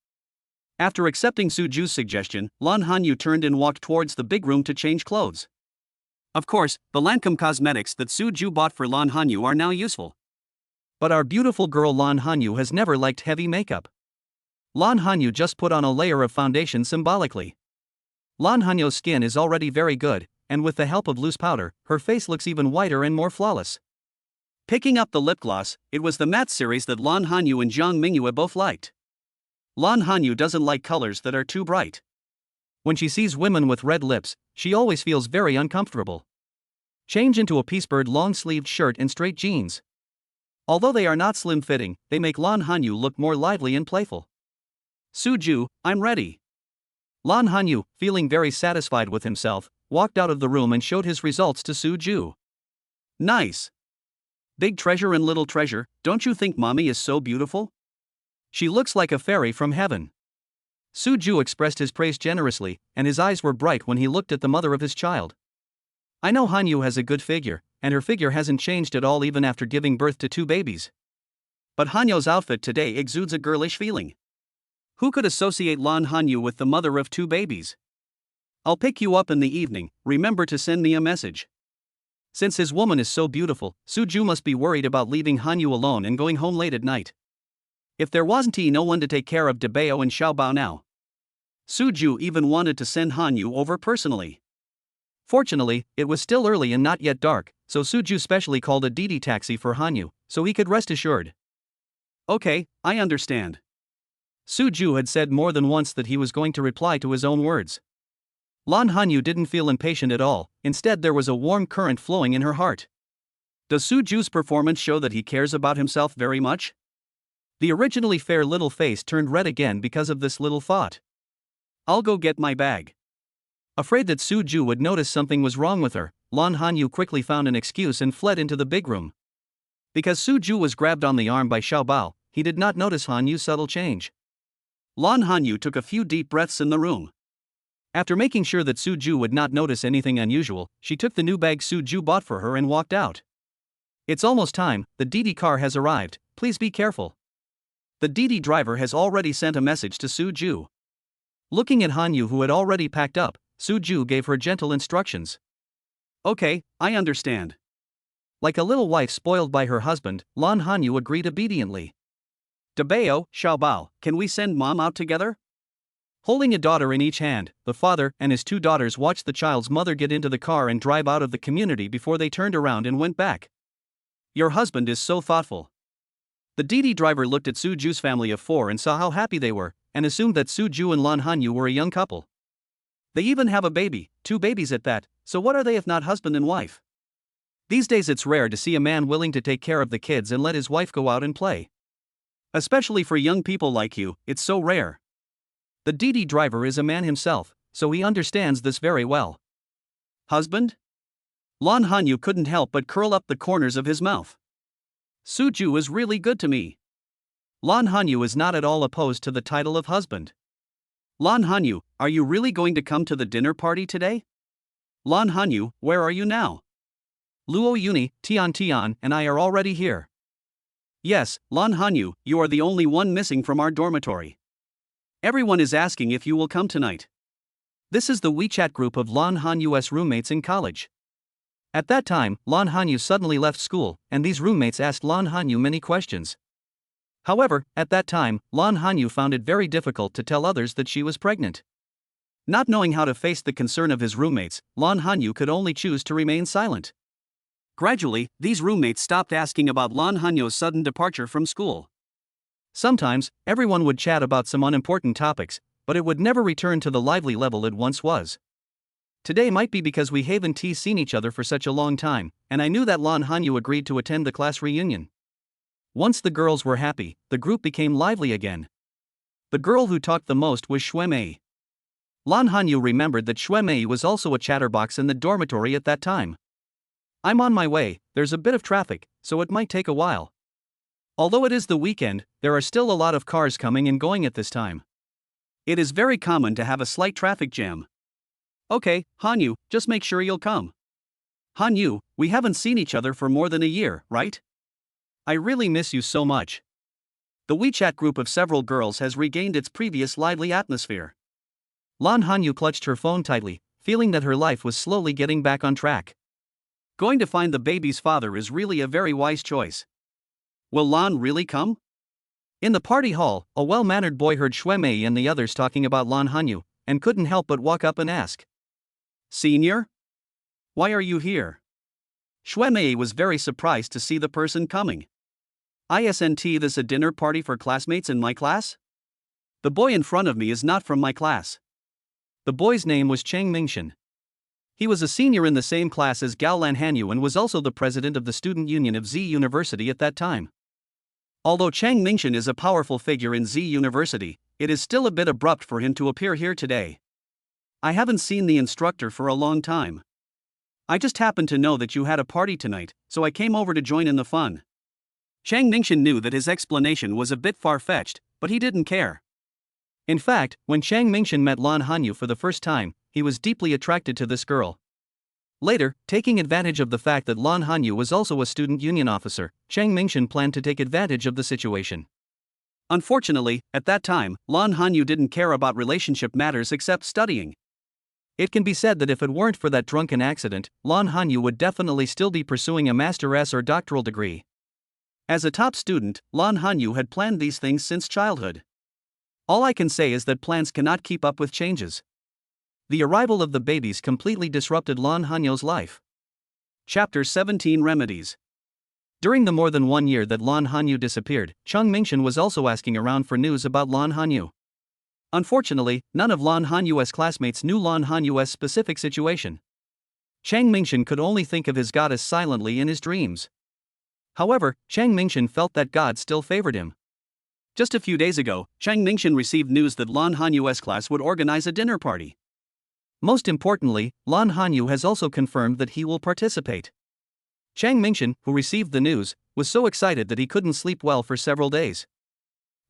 After accepting Suju's suggestion, Lan Hanyu turned and walked towards the big room to change clothes. Of course, the Lancome cosmetics that Suju bought for Lan Hanyu are now useful. But our beautiful girl Lan Hanyu has never liked heavy makeup. Lan Hanyu just put on a layer of foundation symbolically. Lan Hanyu's skin is already very good, and with the help of loose powder, her face looks even whiter and more flawless. Picking up the lip gloss, it was the matte series that Lan Hanyu and Jiang Mingyue both liked. Lan Hanyu doesn't like colors that are too bright. When she sees women with red lips, she always feels very uncomfortable. Change into a piecebird long-sleeved shirt and straight jeans. Although they are not slim-fitting, they make Lan Hanyu look more lively and playful. Suju, I'm ready. Lan Hanyu, feeling very satisfied with himself, walked out of the room and showed his results to Suju. Nice. Big treasure and little treasure, don't you think mommy is so beautiful? She looks like a fairy from heaven. Suju expressed his praise generously, and his eyes were bright when he looked at the mother of his child. I know Hanyu has a good figure, and her figure hasn't changed at all even after giving birth to 2 babies. But Hanyu's outfit today exudes a girlish feeling. Who could associate Lan Hanyu with the mother of 2 babies? I'll pick you up in the evening, remember to send me a message. Since his woman is so beautiful, Suju must be worried about leaving Hanyu alone and going home late at night. If there wasn't no one to take care of Debao and Xiaobao now. Suju even wanted to send Hanyu over personally. Fortunately, it was still early and not yet dark, so Suju specially called a Didi taxi for Hanyu, so he could rest assured. Okay, I understand. Suju had said more than once that he was going to reply to his own words. Lan Hanyu didn't feel impatient at all, instead there was a warm current flowing in her heart. Does Suju's performance show that he cares about himself very much? The originally fair little face turned red again because of this little thought. I'll go get my bag. Afraid that Suju would notice something was wrong with her, Lan Hanyu quickly found an excuse and fled into the big room. Because Suju was grabbed on the arm by Xiaobao, he did not notice Hanyu's subtle change. Lan Hanyu took a few deep breaths in the room. After making sure that Suju would not notice anything unusual, she took the new bag Suju bought for her and walked out. It's almost time, the Didi car has arrived, please be careful. The Didi driver has already sent a message to Suju. Looking at Hanyu who had already packed up, Suju gave her gentle instructions. Okay, I understand. Like a little wife spoiled by her husband, Lan Hanyu agreed obediently. Debao, Xiaobao, can we send mom out together? Holding a daughter in each hand, the father and his 2 daughters watched the child's mother get into the car and drive out of the community before they turned around and went back. Your husband is so thoughtful. The Didi driver looked at Suju's family of 4 and saw how happy they were, and assumed that Suju and Lan Hanyu were a young couple. They even have a baby, 2 babies at that, so what are they if not husband and wife? These days it's rare to see a man willing to take care of the kids and let his wife go out and play. Especially for young people like you, it's so rare. The Didi driver is a man himself, so he understands this very well. Husband? Lan Hanyu couldn't help but curl up the corners of his mouth. Suju is really good to me. Lan Hanyu is not at all opposed to the title of husband. Lan Hanyu, are you really going to come to the dinner party today? Lan Hanyu, where are you now? Luo Yuni, Tian, and I are already here. Yes, Lan Hanyu, you are the only one missing from our dormitory. Everyone is asking if you will come tonight. This is the WeChat group of Lan Hanyu's roommates in college. At that time, Lan Hanyu suddenly left school, and these roommates asked Lan Hanyu many questions. However, at that time, Lan Hanyu found it very difficult to tell others that she was pregnant. Not knowing how to face the concern of his roommates, Lan Hanyu could only choose to remain silent. Gradually, these roommates stopped asking about Lan Hanyu's sudden departure from school. Sometimes, everyone would chat about some unimportant topics, but it would never return to the lively level it once was. Today might be because we haven't seen each other for such a long time, and I knew that Lan Hanyu agreed to attend the class reunion. Once the girls were happy, the group became lively again. The girl who talked the most was Shuemei. Lan Hanyu remembered that Shuemei was also a chatterbox in the dormitory at that time. I'm on my way, there's a bit of traffic, so it might take a while. Although it is the weekend, there are still a lot of cars coming and going at this time. It is very common to have a slight traffic jam. Okay, Hanyu, just make sure you'll come. Hanyu, we haven't seen each other for more than a year, right? I really miss you so much. The WeChat group of several girls has regained its previous lively atmosphere. Lan Hanyu clutched her phone tightly, feeling that her life was slowly getting back on track. Going to find the baby's father is really a very wise choice. Will Lan really come? In the party hall, a well-mannered boy heard Shuemei and the others talking about Lan Hanyu, and couldn't help but walk up and ask. Senior? Why are you here? Shuemei was very surprised to see the person coming. Isn't this a dinner party for classmates in my class? The boy in front of me is not from my class. The boy's name was Chang Mingshan. He was a senior in the same class as Gao Lan Hanyu and was also the president of the student union of Z University at that time. Although Chang Mingshan is a powerful figure in Z University, it is still a bit abrupt for him to appear here today. I haven't seen the instructor for a long time. I just happened to know that you had a party tonight, so I came over to join in the fun. Chang Mingshan knew that his explanation was a bit far-fetched, but he didn't care. In fact, when Chang Mingshan met Lan Hanyu for the first time, he was deeply attracted to this girl. Later, taking advantage of the fact that Lan Hanyu was also a student union officer, Chang Mingshan planned to take advantage of the situation. Unfortunately, at that time, Lan Hanyu didn't care about relationship matters except studying. It can be said that if it weren't for that drunken accident, Lan Hanyu would definitely still be pursuing a master's or doctoral degree. As a top student, Lan Hanyu had planned these things since childhood. All I can say is that plans cannot keep up with changes. The arrival of the babies completely disrupted Lan Hanyu's life. Chapter 17 Remedies. During the more than 1 year that Lan Hanyu disappeared, Chang Mingshan was also asking around for news about Lan Hanyu. Unfortunately, none of Lan Hanyu's classmates knew Lan Hanyu's specific situation. Chang Mingshan could only think of his goddess silently in his dreams. However, Chang Mingshan felt that God still favored him. Just a few days ago, Chang Mingshan received news that Lan Hanyu's class would organize a dinner party. Most importantly, Lan Hanyu has also confirmed that he will participate. Chang Mingshan, who received the news, was so excited that he couldn't sleep well for several days.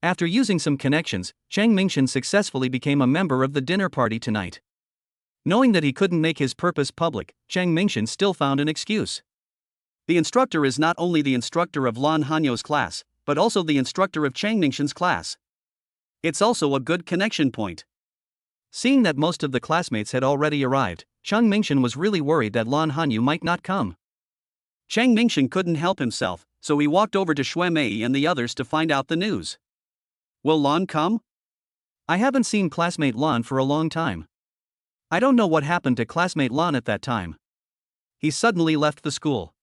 After using some connections, Chang Mingshan successfully became a member of the dinner party tonight. Knowing that he couldn't make his purpose public, Chang Mingshan still found an excuse. The instructor is not only the instructor of Lan Hanyu's class, but also the instructor of Chang Mingshan's class. It's also a good connection point. Seeing that most of the classmates had already arrived, Chang Mingshan was really worried that Lan Hanyu might not come. Chang Mingshan couldn't help himself, so he walked over to Shuemei and the others to find out the news. Will Lan come? I haven't seen classmate Lan for a long time. I don't know what happened to classmate Lan at that time. He suddenly left the school.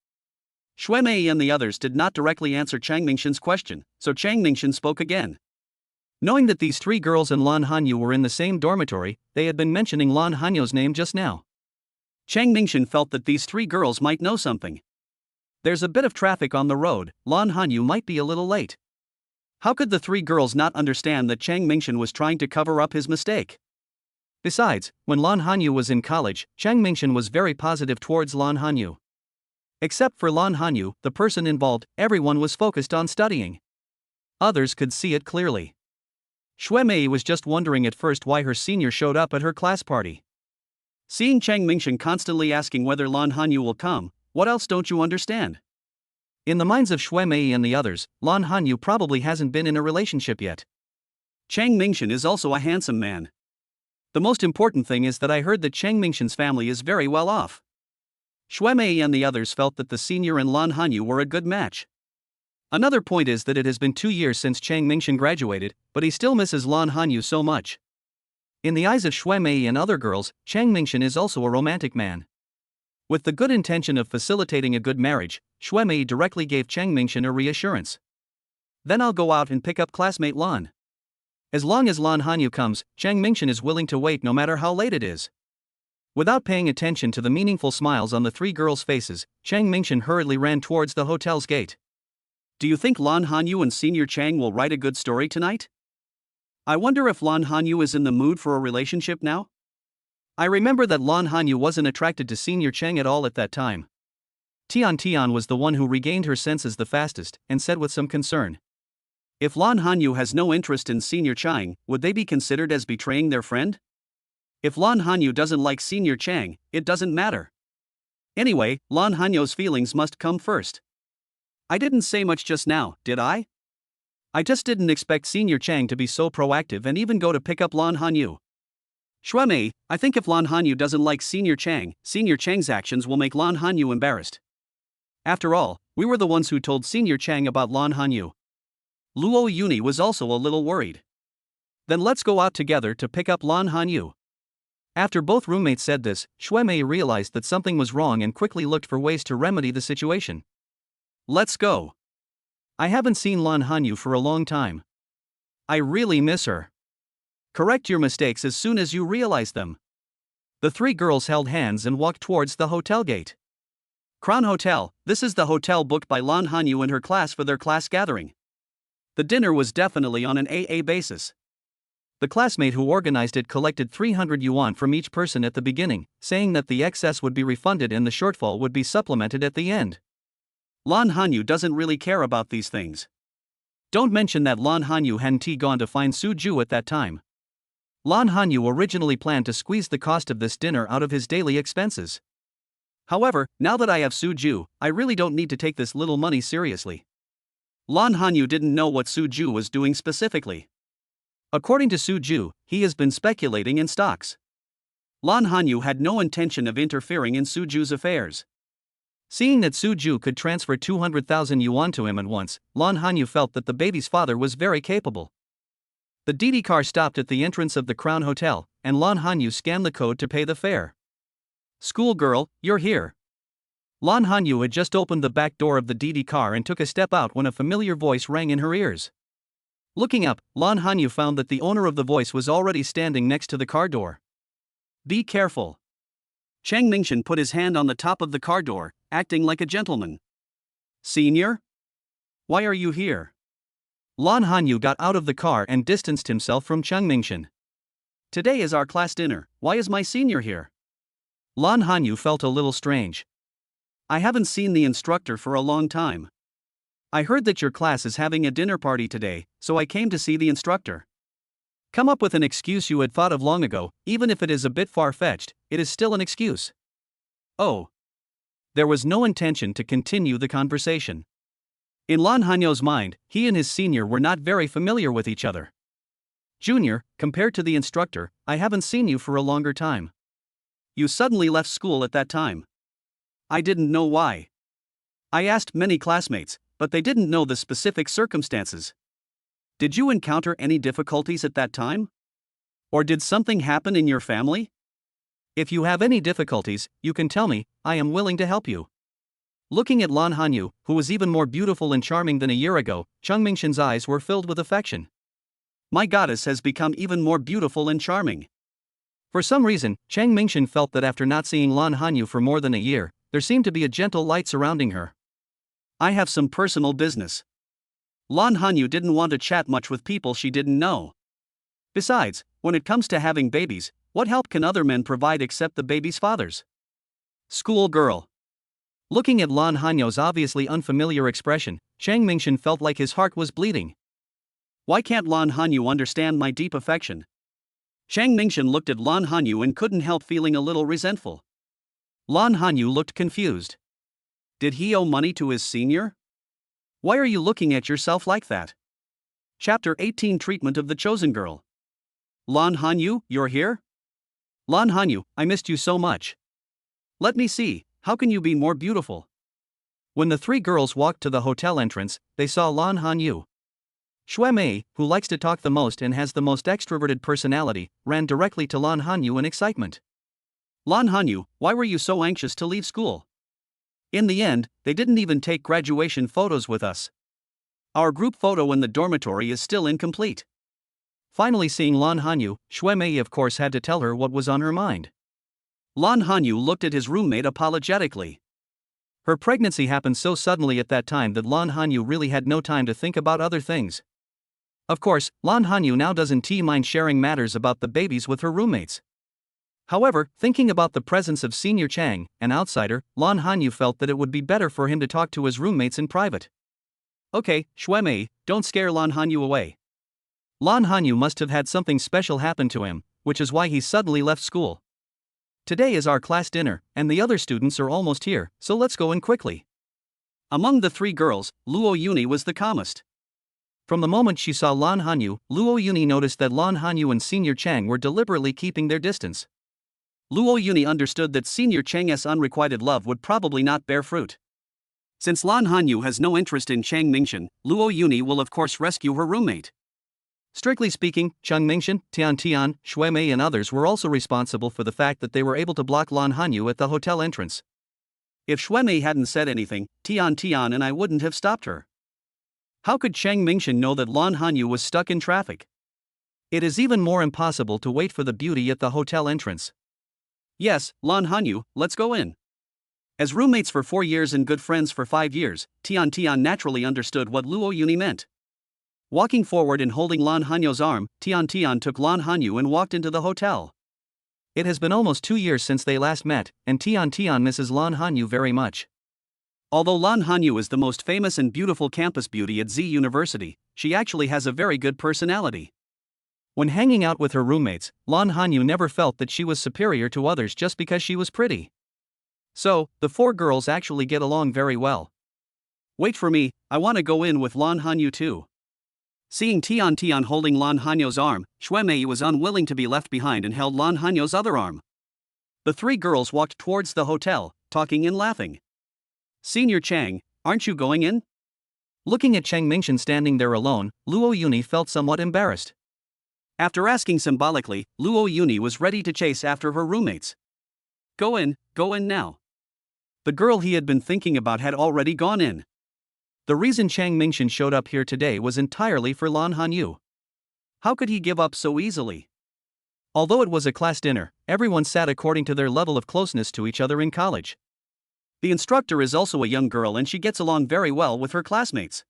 Shuemei and the others did not directly answer Chang Mingshan's question, so Chang Mingshan spoke again. Knowing that these three girls and Lan Hanyu were in the same dormitory, they had been mentioning Lan Hanyu's name just now. Chang Mingshan felt that these three girls might know something. There's a bit of traffic on the road, Lan Hanyu might be a little late. How could the three girls not understand that Chang Mingshan was trying to cover up his mistake? Besides, when Lan Hanyu was in college, Chang Mingshan was very positive towards Lan Hanyu. Except for Lan Hanyu, the person involved, everyone was focused on studying. Others could see it clearly. Shuemei was just wondering at first why her senior showed up at her class party. Seeing Chang Mingshan constantly asking whether Lan Hanyu will come, what else don't you understand? In the minds of Shuemei and the others, Lan Hanyu probably hasn't been in a relationship yet. Chang Mingshan is also a handsome man. The most important thing is that I heard that Chang Mingshan's family is very well off. Shuemei and the others felt that the senior and Lan Hanyu were a good match. Another point is that it has been 2 years since Chang Mingshan graduated, but he still misses Lan Hanyu so much. In the eyes of Shuemei and other girls, Chang Mingshan is also a romantic man. With the good intention of facilitating a good marriage, Shuemei directly gave Chang Mingshan a reassurance. Then I'll go out and pick up classmate Lan. As long as Lan Hanyu comes, Chang Mingshan is willing to wait no matter how late it is. Without paying attention to the meaningful smiles on the three girls' faces, Chang Mingshan hurriedly ran towards the hotel's gate. Do you think Lan Hanyu and Senior Chang will write a good story tonight? I wonder if Lan Hanyu is in the mood for a relationship now? I remember that Lan Hanyu wasn't attracted to Senior Chang at all at that time. Tian was the one who regained her senses the fastest and said with some concern. If Lan Hanyu has no interest in Senior Chang, would they be considered as betraying their friend? If Lan Hanyu doesn't like Senior Chang, it doesn't matter. Anyway, Lan Hanyu's feelings must come first. I didn't say much just now, did I? I just didn't expect Senior Chang to be so proactive and even go to pick up Lan Hanyu. Shuemei, I think if Lan Hanyu doesn't like Senior Chang's actions will make Lan Hanyu embarrassed. After all, we were the ones who told Senior Chang about Lan Hanyu. Luo Yuni was also a little worried. Then let's go out together to pick up Lan Hanyu. After both roommates said this, Shuemei realized that something was wrong and quickly looked for ways to remedy the situation. Let's go. I haven't seen Lan Hanyu for a long time. I really miss her. Correct your mistakes as soon as you realize them. The three girls held hands and walked towards the hotel gate. Crown Hotel, this is the hotel booked by Lan Hanyu and her class for their class gathering. The dinner was definitely on an AA basis. The classmate who organized it collected 300 yuan from each person at the beginning, saying that the excess would be refunded and the shortfall would be supplemented at the end. Lan Hanyu doesn't really care about these things. Don't mention that Lan Hanyu hadn't gone to find Suju at that time. Lan Hanyu originally planned to squeeze the cost of this dinner out of his daily expenses. However, now that I have Suju, I really don't need to take this little money seriously. Lan Hanyu didn't know what Suju was doing specifically. According to Suju, he has been speculating in stocks. Lan Hanyu had no intention of interfering in Suju's affairs. Seeing that Suju could transfer 200,000 yuan to him at once, Lan Hanyu felt that the baby's father was very capable. The DD car stopped at the entrance of the Crown Hotel, and Lan Hanyu scanned the code to pay the fare. Schoolgirl, you're here. Lan Hanyu had just opened the back door of the DD car and took a step out when a familiar voice rang in her ears. Looking up, Lan Hanyu found that the owner of the voice was already standing next to the car door. Be careful. Chang Mingshan put his hand on the top of the car door, acting like a gentleman. Senior? Why are you here? Lan Hanyu got out of the car and distanced himself from Chang Mingshan. Today is our class dinner, why is my senior here? Lan Hanyu felt a little strange. I haven't seen the instructor for a long time. I heard that your class is having a dinner party today, so I came to see the instructor. Come up with an excuse you had thought of long ago, even if it is a bit far-fetched, it is still an excuse. Oh. There was no intention to continue the conversation. In Lan Hanyu's mind, he and his senior were not very familiar with each other. Junior, compared to the instructor, I haven't seen you for a longer time. You suddenly left school at that time. I didn't know why. I asked many classmates, but they didn't know the specific circumstances. Did you encounter any difficulties at that time? Or did something happen in your family? If you have any difficulties, you can tell me, I am willing to help you. Looking at Lan Hanyu, who was even more beautiful and charming than a year ago, Chang Mingshan's eyes were filled with affection. My goddess has become even more beautiful and charming. For some reason, Chang Mingshan felt that after not seeing Lan Hanyu for more than a year, there seemed to be a gentle light surrounding her. I have some personal business. Lan Hanyu didn't want to chat much with people she didn't know. Besides, when it comes to having babies, what help can other men provide except the baby's fathers? Schoolgirl. Looking at Lan Hanyu's obviously unfamiliar expression, Chang Mingshan felt like his heart was bleeding. Why can't Lan Hanyu understand my deep affection? Chang Mingshan looked at Lan Hanyu and couldn't help feeling a little resentful. Lan Hanyu looked confused. Did he owe money to his senior? Why are you looking at yourself like that? Chapter 18 Treatment of the Chosen Girl. Lan Hanyu, you're here? Lan Hanyu, I missed you so much. Let me see, how can you be more beautiful? When the three girls walked to the hotel entrance, they saw Lan Hanyu. Shuemei, who likes to talk the most and has the most extroverted personality, ran directly to Lan Hanyu in excitement. Lan Hanyu, why were you so anxious to leave school? In the end, they didn't even take graduation photos with us. Our group photo in the dormitory is still incomplete. Finally seeing Lan Hanyu, Shuemei of course had to tell her what was on her mind. Lan Hanyu looked at his roommate apologetically. Her pregnancy happened so suddenly at that time that Lan Hanyu really had no time to think about other things. Of course, Lan Hanyu now doesn't mind sharing matters about the babies with her roommates. However, thinking about the presence of Senior Chang, an outsider, Lan Hanyu felt that it would be better for him to talk to his roommates in private. Okay, Shuemei, don't scare Lan Hanyu away. Lan Hanyu must have had something special happen to him, which is why he suddenly left school. Today is our class dinner, and the other students are almost here, so let's go in quickly. Among the three girls, Luo Yuni was the calmest. From the moment she saw Lan Hanyu, Luo Yuni noticed that Lan Hanyu and Senior Chang were deliberately keeping their distance. Luo Yuni understood that Senior Chang's unrequited love would probably not bear fruit. Since Lan Hanyu has no interest in Chang Mingshan, Luo Yuni will of course rescue her roommate. Strictly speaking, Chang Mingshan, Tian Tian, Shuemei and others were also responsible for the fact that they were able to block Lan Hanyu at the hotel entrance. If Shuemei hadn't said anything, Tian Tian and I wouldn't have stopped her. How could Chang Mingshan know that Lan Hanyu was stuck in traffic? It is even more impossible to wait for the beauty at the hotel entrance. Yes, Lan Hanyu, let's go in. As roommates for 4 years and good friends for 5 years, Tian Tian naturally understood what Luo Yuni meant. Walking forward and holding Lan Hanyu's arm, Tian Tian took Lan Hanyu and walked into the hotel. It has been almost 2 years since they last met, and Tian Tian misses Lan Hanyu very much. Although Lan Hanyu is the most famous and beautiful campus beauty at Z University, she actually has a very good personality. When hanging out with her roommates, Lan Hanyu never felt that she was superior to others just because she was pretty. So, the 4 girls actually get along very well. Wait for me, I want to go in with Lan Hanyu too. Seeing Tian Tian holding Lan Hanyu's arm, Shuemei was unwilling to be left behind and held Lan Hanyu's other arm. The 3 girls walked towards the hotel, talking and laughing. Senior Chang, aren't you going in? Looking at Chang Mingshan standing there alone, Luo Yuni felt somewhat embarrassed. After asking symbolically, Luo Yuni was ready to chase after her roommates. Go in now. The girl he had been thinking about had already gone in. The reason Chang Mingshan showed up here today was entirely for Lan Hanyu. How could he give up so easily? Although it was a class dinner, everyone sat according to their level of closeness to each other in college. The instructor is also a young girl and she gets along very well with her classmates.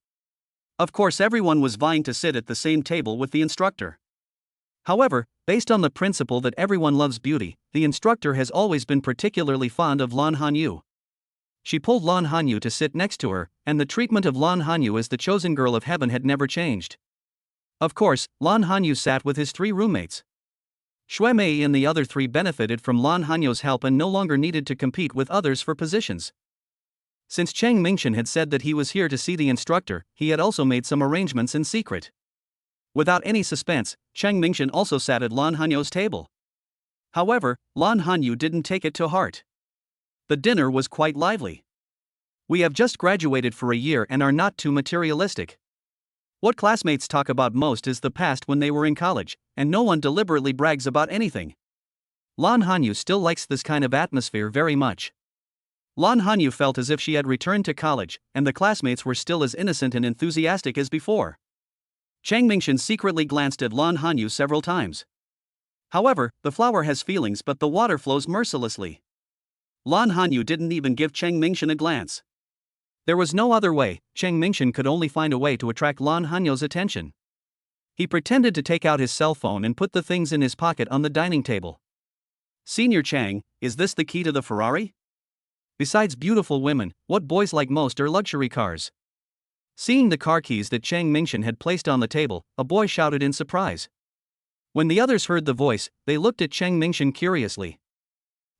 Of course, everyone was vying to sit at the same table with the instructor. However, based on the principle that everyone loves beauty, the instructor has always been particularly fond of Lan Hanyu. She pulled Lan Hanyu to sit next to her, and the treatment of Lan Hanyu as the chosen girl of heaven had never changed. Of course, Lan Hanyu sat with his 3 roommates. Shuemei and the other 3 benefited from Lan Hanyu's help and no longer needed to compete with others for positions. Since Chang Mingshan had said that he was here to see the instructor, he had also made some arrangements in secret. Without any suspense, Chang Mingshan also sat at Lan Hanyu's table. However, Lan Hanyu didn't take it to heart. The dinner was quite lively. We have just graduated for a year and are not too materialistic. What classmates talk about most is the past when they were in college, and no one deliberately brags about anything. Lan Hanyu still likes this kind of atmosphere very much. Lan Hanyu felt as if she had returned to college, and the classmates were still as innocent and enthusiastic as before. Chang Mingshan secretly glanced at Lan Hanyu several times. However, the flower has feelings but the water flows mercilessly. Lan Hanyu didn't even give Chang Mingshan a glance. There was no other way, Chang Mingshan could only find a way to attract Lan Hanyu's attention. He pretended to take out his cell phone and put the things in his pocket on the dining table. Senior Chang, is this the key to the Ferrari? Besides beautiful women, what boys like most are luxury cars. Seeing the car keys that Chang Mingshan had placed on the table, a boy shouted in surprise. When the others heard the voice, they looked at Chang Mingshan curiously.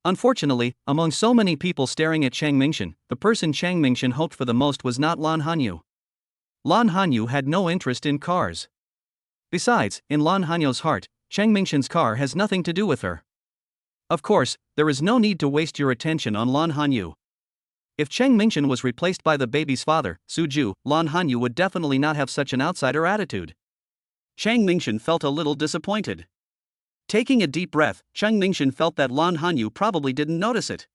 Unfortunately, among so many people staring at Chang Mingshan, the person Chang Mingshan hoped for the most was not Lan Hanyu. Lan Hanyu had no interest in cars. Besides, in Lan Hanyu's heart, Chang Mingshan's car has nothing to do with her. Of course, there is no need to waste your attention on Lan Hanyu. If Chang Mingshan was replaced by the baby's father, Suju, Lan Hanyu would definitely not have such an outsider attitude. Chang Mingshan felt a little disappointed. Taking a deep breath, Chang Mingshan felt that Lan Hanyu probably didn't notice it.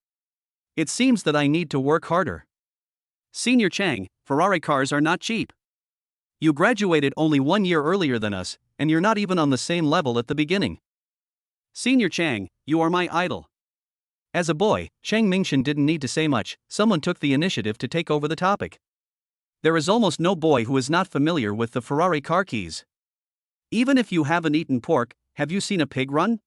It seems that I need to work harder. Senior Chang, Ferrari cars are not cheap. You graduated only 1 year earlier than us, and you're not even on the same level at the beginning. Senior Chang, you are my idol. As a boy, Chang Mingshan didn't need to say much, someone took the initiative to take over the topic. There is almost no boy who is not familiar with the Ferrari car keys. Even if you haven't eaten pork, have you seen a pig run?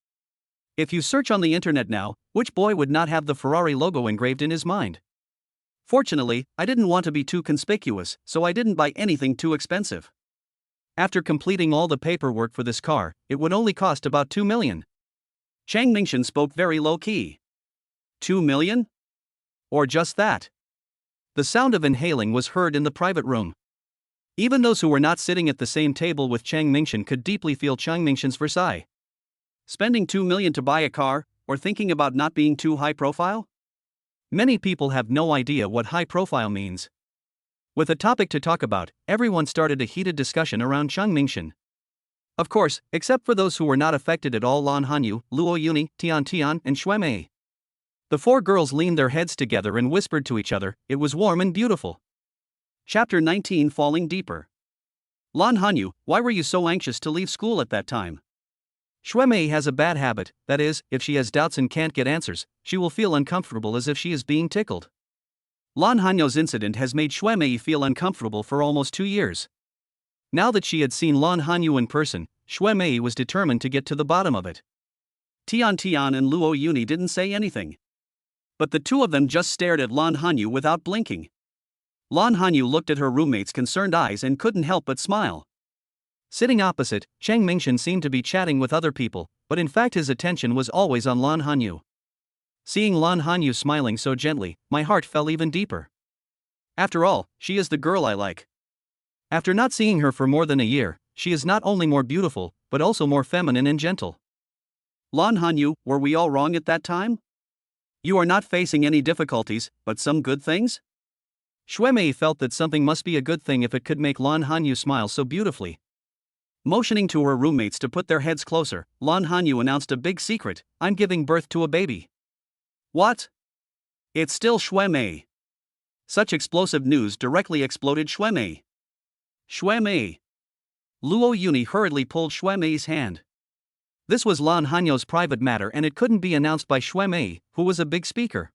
If you search on the internet now, which boy would not have the Ferrari logo engraved in his mind? Fortunately, I didn't want to be too conspicuous, so I didn't buy anything too expensive. After completing all the paperwork for this car, it would only cost about 2 million. Chang Mingshan spoke very low-key. 2 million? Or just that? The sound of inhaling was heard in the private room. Even those who were not sitting at the same table with Chang Mingshan could deeply feel Chang Mingshan's Versailles. Spending 2 million to buy a car, or thinking about not being too high profile? Many people have no idea what high profile means. With a topic to talk about, everyone started a heated discussion around Chang Mingshan. Of course, except for those who were not affected at all: Lan Hanyu, Luo Yuni, Tian Tian, and Xue Mei. The four girls leaned their heads together and whispered to each other, "It was warm and beautiful." Chapter 19: Falling Deeper. Lan Hanyu, why were you so anxious to leave school at that time? Xue Mei has a bad habit, that is, if she has doubts and can't get answers, she will feel uncomfortable as if she is being tickled. Lan Hanyu's incident has made Xue Mei feel uncomfortable for almost 2 years. Now that she had seen Lan Hanyu in person, Xue Mei was determined to get to the bottom of it. Tian Tian and Luo Yuni didn't say anything. But the two of them just stared at Lan Hanyu without blinking. Lan Hanyu looked at her roommate's concerned eyes and couldn't help but smile. Sitting opposite, Chang Mingshan seemed to be chatting with other people, but in fact his attention was always on Lan Hanyu. Seeing Lan Hanyu smiling so gently, my heart fell even deeper. After all, she is the girl I like. After not seeing her for more than a year, she is not only more beautiful, but also more feminine and gentle. Lan Hanyu, were we all wrong at that time? You are not facing any difficulties, but some good things? Xue Mei felt that something must be a good thing if it could make Lan Hanyu smile so beautifully. Motioning to her roommates to put their heads closer, Lan Hanyu announced a big secret: "I'm giving birth to a baby." What? It's still Xue Mei. Such explosive news directly exploded Xue Mei. Xue Mei. Luo Yuni hurriedly pulled Xue Mei's hand. This was Lan Hanyu's private matter and it couldn't be announced by Xue Mei, who was a big speaker.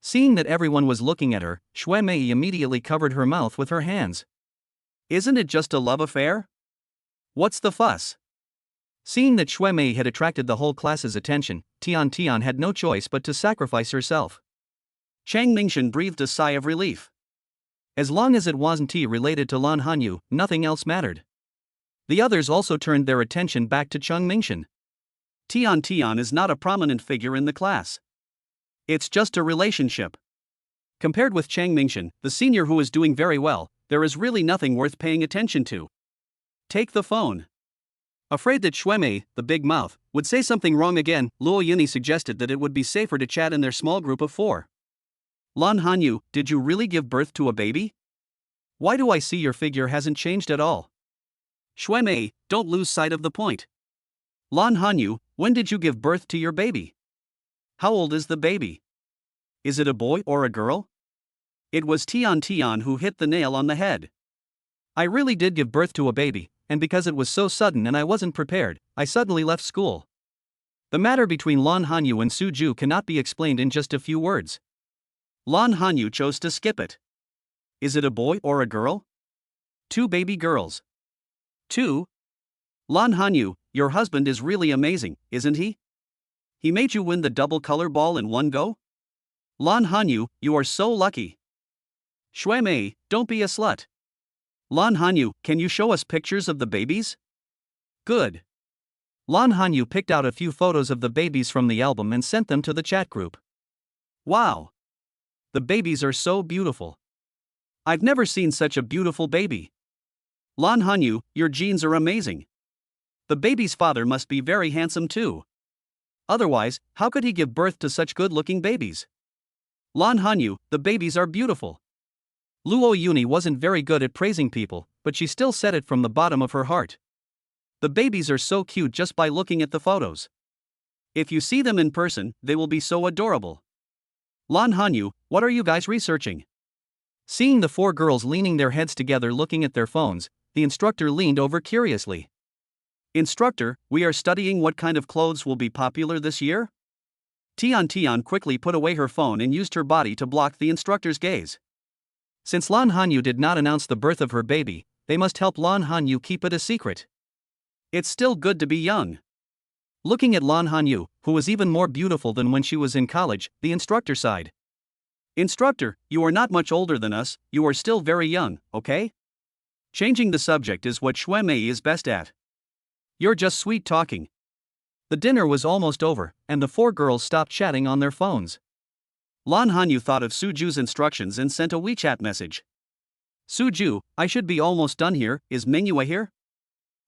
Seeing that everyone was looking at her, Xue Mei immediately covered her mouth with her hands. Isn't it just a love affair? What's the fuss? Seeing that Xue Mei had attracted the whole class's attention, Tian Tian had no choice but to sacrifice herself. Chang Mingshan breathed a sigh of relief. As long as it wasn't related to Lan Hanyu, nothing else mattered. The others also turned their attention back to Chang Mingshan. Tian Tian is not a prominent figure in the class. It's just a relationship. Compared with Chang Mingshan, the senior who is doing very well, there is really nothing worth paying attention to. Take the phone. Afraid that Xue Mei, the big mouth, would say something wrong again, Luo Yuni suggested that it would be safer to chat in their small group of 4. Lan Hanyu, did you really give birth to a baby? Why do I see your figure hasn't changed at all? Xue Mei, don't lose sight of the point. Lan Hanyu, when did you give birth to your baby? How old is the baby? Is it a boy or a girl? It was Tian Tian who hit the nail on the head. I really did give birth to a baby, and because it was so sudden and I wasn't prepared, I suddenly left school. The matter between Lan Hanyu and Su Ju cannot be explained in just a few words. Lan Hanyu chose to skip it. Is it a boy or a girl? 2 baby girls. 2? Lan Hanyu, your husband is really amazing, isn't he? He made you win the double color ball in one go? Lan Hanyu, you are so lucky. Xue Mei, don't be a slut. Lan Hanyu, can you show us pictures of the babies? Good. Lan Hanyu picked out a few photos of the babies from the album and sent them to the chat group. Wow. The babies are so beautiful. I've never seen such a beautiful baby. Lan Hanyu, your genes are amazing. The baby's father must be very handsome too. Otherwise, how could he give birth to such good-looking babies? Lan Hanyu, the babies are beautiful. Luo Yuni wasn't very good at praising people, but she still said it from the bottom of her heart. The babies are so cute just by looking at the photos. If you see them in person, they will be so adorable. Lan Hanyu, what are you guys researching? Seeing the 4 girls leaning their heads together looking at their phones, the instructor leaned over curiously. Instructor, we are studying what kind of clothes will be popular this year? Tian Tian quickly put away her phone and used her body to block the instructor's gaze. Since Lan Hanyu did not announce the birth of her baby, they must help Lan Hanyu keep it a secret. It's still good to be young. Looking at Lan Hanyu, who was even more beautiful than when she was in college, the instructor sighed. Instructor, you are not much older than us, you are still very young, okay? Changing the subject is what Xue Mei is best at. You're just sweet talking. The dinner was almost over, and the four girls stopped chatting on their phones. Lan Hanyu thought of Suju's instructions and sent a WeChat message. Suju, I should be almost done here, is Mingyue here?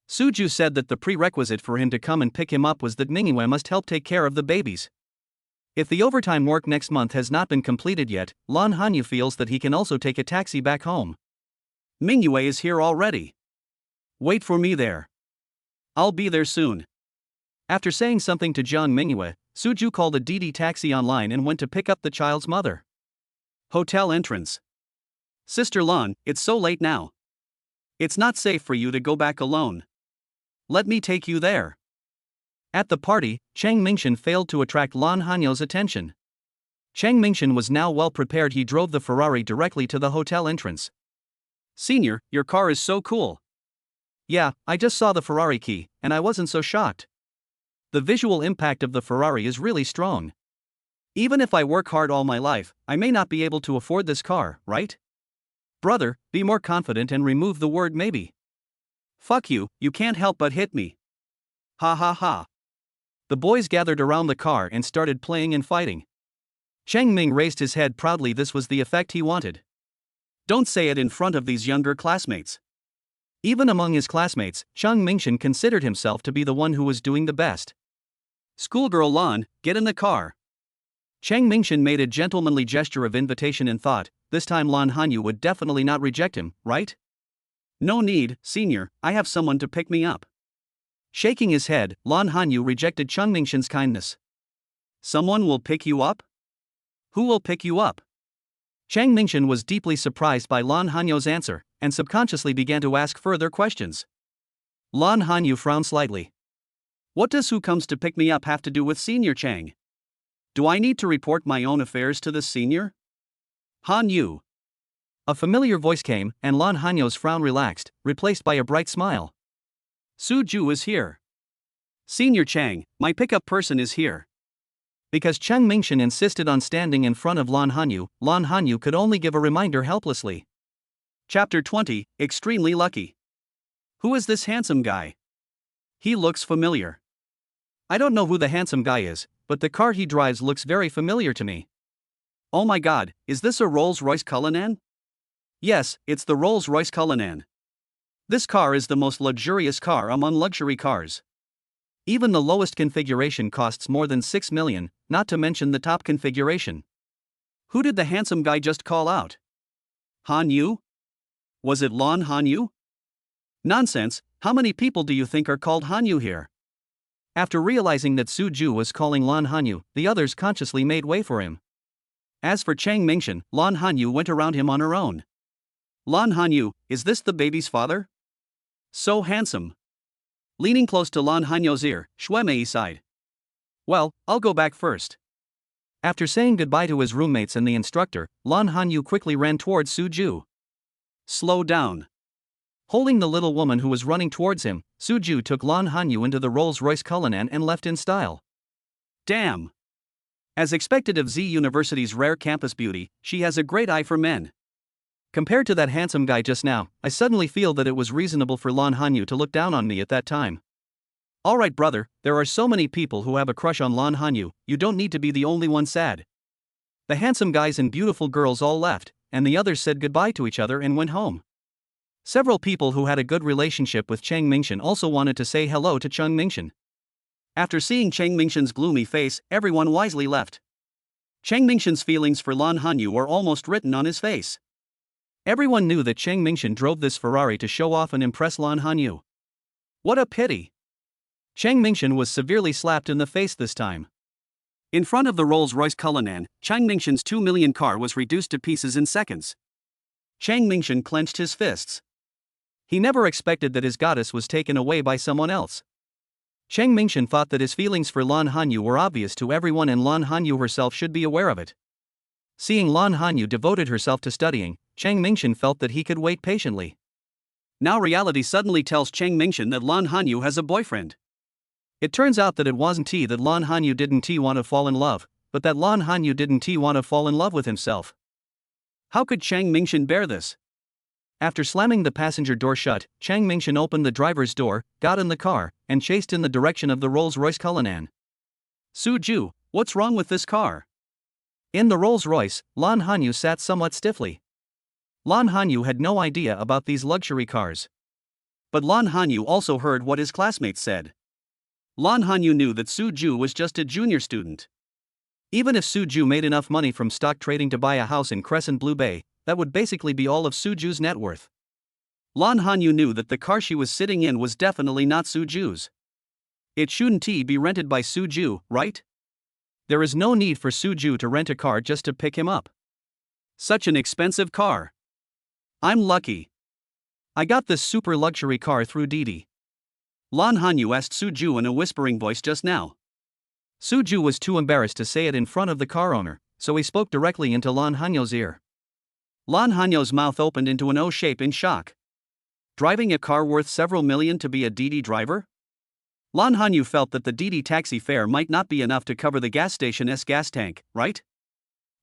Suju said that the prerequisite for him to come and pick him up was that Mingyue must help take care of the babies. If the overtime work next month has not been completed yet, Lan Hanyu feels that he can also take a taxi back home. Mingyue is here already. Wait for me there. I'll be there soon. After saying something to Jiang Mingyue, Suju called a Didi taxi online and went to pick up the child's mother. Hotel entrance. Sister Lan, it's so late now. It's not safe for you to go back alone. Let me take you there. At the party, Chang Mingshan failed to attract Lan Hanyu's attention. Chang Mingshan was now well prepared. He drove the Ferrari directly to the hotel entrance. Senior, your car is so cool. Yeah, I just saw the Ferrari key, and I wasn't so shocked. The visual impact of the Ferrari is really strong. Even if I work hard all my life, I may not be able to afford this car, right? Brother, be more confident and remove the word maybe. Fuck you, you can't help but hit me. Ha ha ha. The boys gathered around the car and started playing and fighting. Cheng Ming raised his head proudly. This was the effect he wanted. Don't say it in front of these younger classmates. Even among his classmates, Chang Mingshan considered himself to be the one who was doing the best. Schoolgirl Lan, get in the car. Chang Mingshan made a gentlemanly gesture of invitation and thought, this time Lan Hanyu would definitely not reject him, right? No need, senior, I have someone to pick me up. Shaking his head, Lan Hanyu rejected Chang Mingshan's kindness. Someone will pick you up? Who will pick you up? Chang Mingshan was deeply surprised by Lan Hanyu's answer, and subconsciously began to ask further questions. Lan Hanyu frowned slightly. What does who comes to pick me up have to do with Senior Chang? Do I need to report my own affairs to the senior? Hanyu. A familiar voice came, and Lan Hanyu's frown relaxed, replaced by a bright smile. Suju is here. Senior Chang, my pickup person is here. Because Chang Mingshan insisted on standing in front of Lan Hanyu could only give a reminder helplessly. Chapter 20, Extremely Lucky. Who is this handsome guy? He looks familiar. I don't know who the handsome guy is, but the car he drives looks very familiar to me. Oh my god, is this a Rolls-Royce Cullinan? Yes, it's the Rolls-Royce Cullinan. This car is the most luxurious car among luxury cars. Even the lowest configuration costs more than 6 million, not to mention the top configuration. Who did the handsome guy just call out? Hanyu? Was it Lan Hanyu? Nonsense, how many people do you think are called Hanyu here? After realizing that Suju was calling Lan Hanyu, the others consciously made way for him. As for Chang Mingshan, Lan Hanyu went around him on her own. Lan Hanyu, is this the baby's father? So handsome. Leaning close to Lan Hanyu's ear, Xue Mei sighed. Well, I'll go back first. After saying goodbye to his roommates and the instructor, Lan Hanyu quickly ran towards Suju. Slow down. Holding the little woman who was running towards him, Suju took Lan Hanyu into the Rolls-Royce Cullinan and left in style. Damn. As expected of Z University's rare campus beauty, she has a great eye for men. Compared to that handsome guy just now, I suddenly feel that it was reasonable for Lan Hanyu to look down on me at that time. Alright brother, there are so many people who have a crush on Lan Hanyu, you don't need to be the only one sad. The handsome guys and beautiful girls all left, and the others said goodbye to each other and went home. Several people who had a good relationship with Chang Mingshan also wanted to say hello to Chang Mingshan. After seeing Chang Mingshan's gloomy face, everyone wisely left. Chang Mingshan's feelings for Lan Hanyu were almost written on his face. Everyone knew that Chang Mingshan drove this Ferrari to show off and impress Lan Hanyu. What a pity. Chang Mingshan was severely slapped in the face this time. In front of the Rolls-Royce Cullinan, Chang Mingshan's 2 million car was reduced to pieces in seconds. Chang Mingshan clenched his fists. He never expected that his goddess was taken away by someone else. Chang Mingshan thought that his feelings for Lan Hanyu were obvious to everyone and Lan Hanyu herself should be aware of it. Seeing Lan Hanyu devoted herself to studying, Chang Mingshan felt that he could wait patiently. Now reality suddenly tells Chang Mingshan that Lan Hanyu has a boyfriend. It turns out that it wasn't that Lan Hanyu didn't want to fall in love, but that Lan Hanyu didn't want to fall in love with himself. How could Chang Mingshan bear this? After slamming the passenger door shut, Chang Mingshan opened the driver's door, got in the car, and chased in the direction of the Rolls-Royce Cullinan. Suju, what's wrong with this car? In the Rolls-Royce, Lan Hanyu sat somewhat stiffly. Lan Hanyu had no idea about these luxury cars. But Lan Hanyu also heard what his classmates said. Lan Hanyu knew that Suju was just a junior student. Even if Suju made enough money from stock trading to buy a house in Crescent Blue Bay, that would basically be all of Suju's net worth. Lan Hanyu knew that the car she was sitting in was definitely not Suju's. It shouldn't be rented by Suju, right? There is no need for Suju to rent a car just to pick him up. Such an expensive car. I'm lucky. I got this super luxury car through Didi. Lan Hanyu asked Suju in a whispering voice just now. Suju was too embarrassed to say it in front of the car owner, so he spoke directly into Lan Hanyu's ear. Lan Hanyu's mouth opened into an O shape in shock. Driving a car worth several million to be a Didi driver? Lan Hanyu felt that the Didi taxi fare might not be enough to cover the gas station's gas tank, right?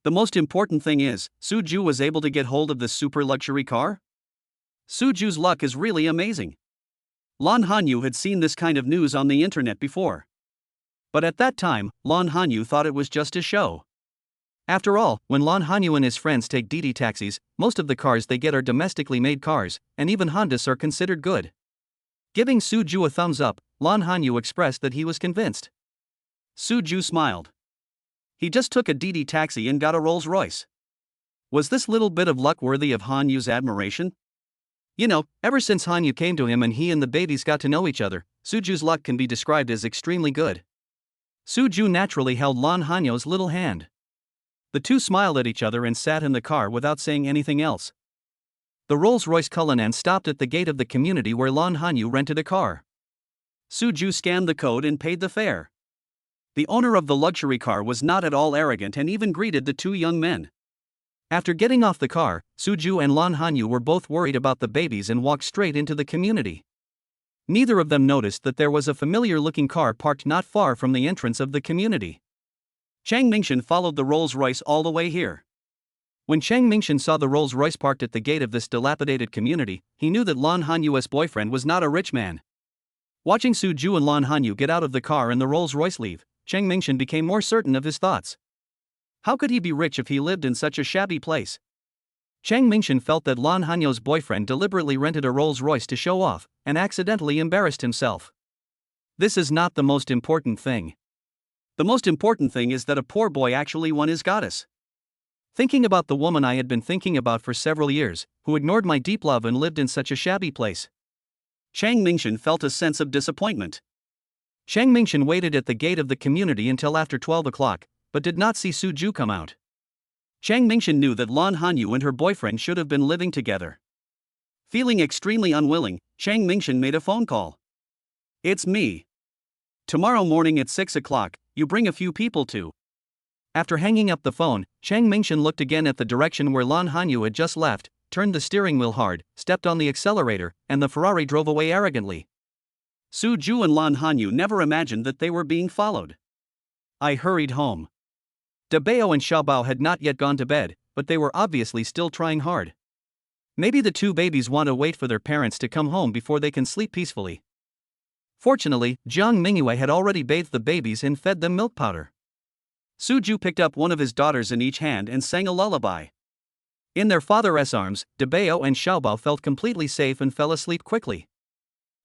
The most important thing is, Suju was able to get hold of this super luxury car? Suju's luck is really amazing. Lan Hanyu had seen this kind of news on the internet before. But at that time, Lan Hanyu thought it was just a show. After all, when Lan Hanyu and his friends take Didi taxis, most of the cars they get are domestically made cars, and even Hondas are considered good. Giving Suju a thumbs up, Lan Hanyu expressed that he was convinced. Suju smiled. He just took a Didi taxi and got a Rolls-Royce. Was this little bit of luck worthy of Hanyu's admiration? You know, ever since Hanyu came to him and he and the babies got to know each other, Suju's luck can be described as extremely good. Suju naturally held Lan Hanyu's little hand. The two smiled at each other and sat in the car without saying anything else. The Rolls-Royce Cullinan stopped at the gate of the community where Lan Hanyu rented a car. Suju scanned the code and paid the fare. The owner of the luxury car was not at all arrogant and even greeted the two young men. After getting off the car, Suju and Lan Hanyu were both worried about the babies and walked straight into the community. Neither of them noticed that there was a familiar-looking car parked not far from the entrance of the community. Chang Mingshan followed the Rolls-Royce all the way here. When Chang Mingshan saw the Rolls-Royce parked at the gate of this dilapidated community, he knew that Lan Hanyu's boyfriend was not a rich man. Watching Suju and Lan Hanyu get out of the car and the Rolls-Royce leave, Chang Mingshan became more certain of his thoughts. How could he be rich if he lived in such a shabby place? Chang Mingshan felt that Lan Hanyu's boyfriend deliberately rented a Rolls-Royce to show off, and accidentally embarrassed himself. This is not the most important thing. The most important thing is that a poor boy actually won his goddess. Thinking about the woman I had been thinking about for several years, who ignored my deep love and lived in such a shabby place. Chang Mingshan felt a sense of disappointment. Chang Mingshan waited at the gate of the community until after 12 o'clock, but did not see Suju come out. Chang Mingshan knew that Lan Hanyu and her boyfriend should have been living together. Feeling extremely unwilling, Chang Mingshan made a phone call. It's me. Tomorrow morning at 6 o'clock, you bring a few people to. After hanging up the phone, Chang Mingshan looked again at the direction where Lan Hanyu had just left, turned the steering wheel hard, stepped on the accelerator, and the Ferrari drove away arrogantly. Suju and Lan Hanyu never imagined that they were being followed. I hurried home. Dabao and Xiaobao had not yet gone to bed, but they were obviously still trying hard. Maybe the two babies want to wait for their parents to come home before they can sleep peacefully. Fortunately, Jiang Mingyue had already bathed the babies and fed them milk powder. Suju picked up one of his daughters in each hand and sang a lullaby. In their father's arms, Dabao and Xiaobao felt completely safe and fell asleep quickly.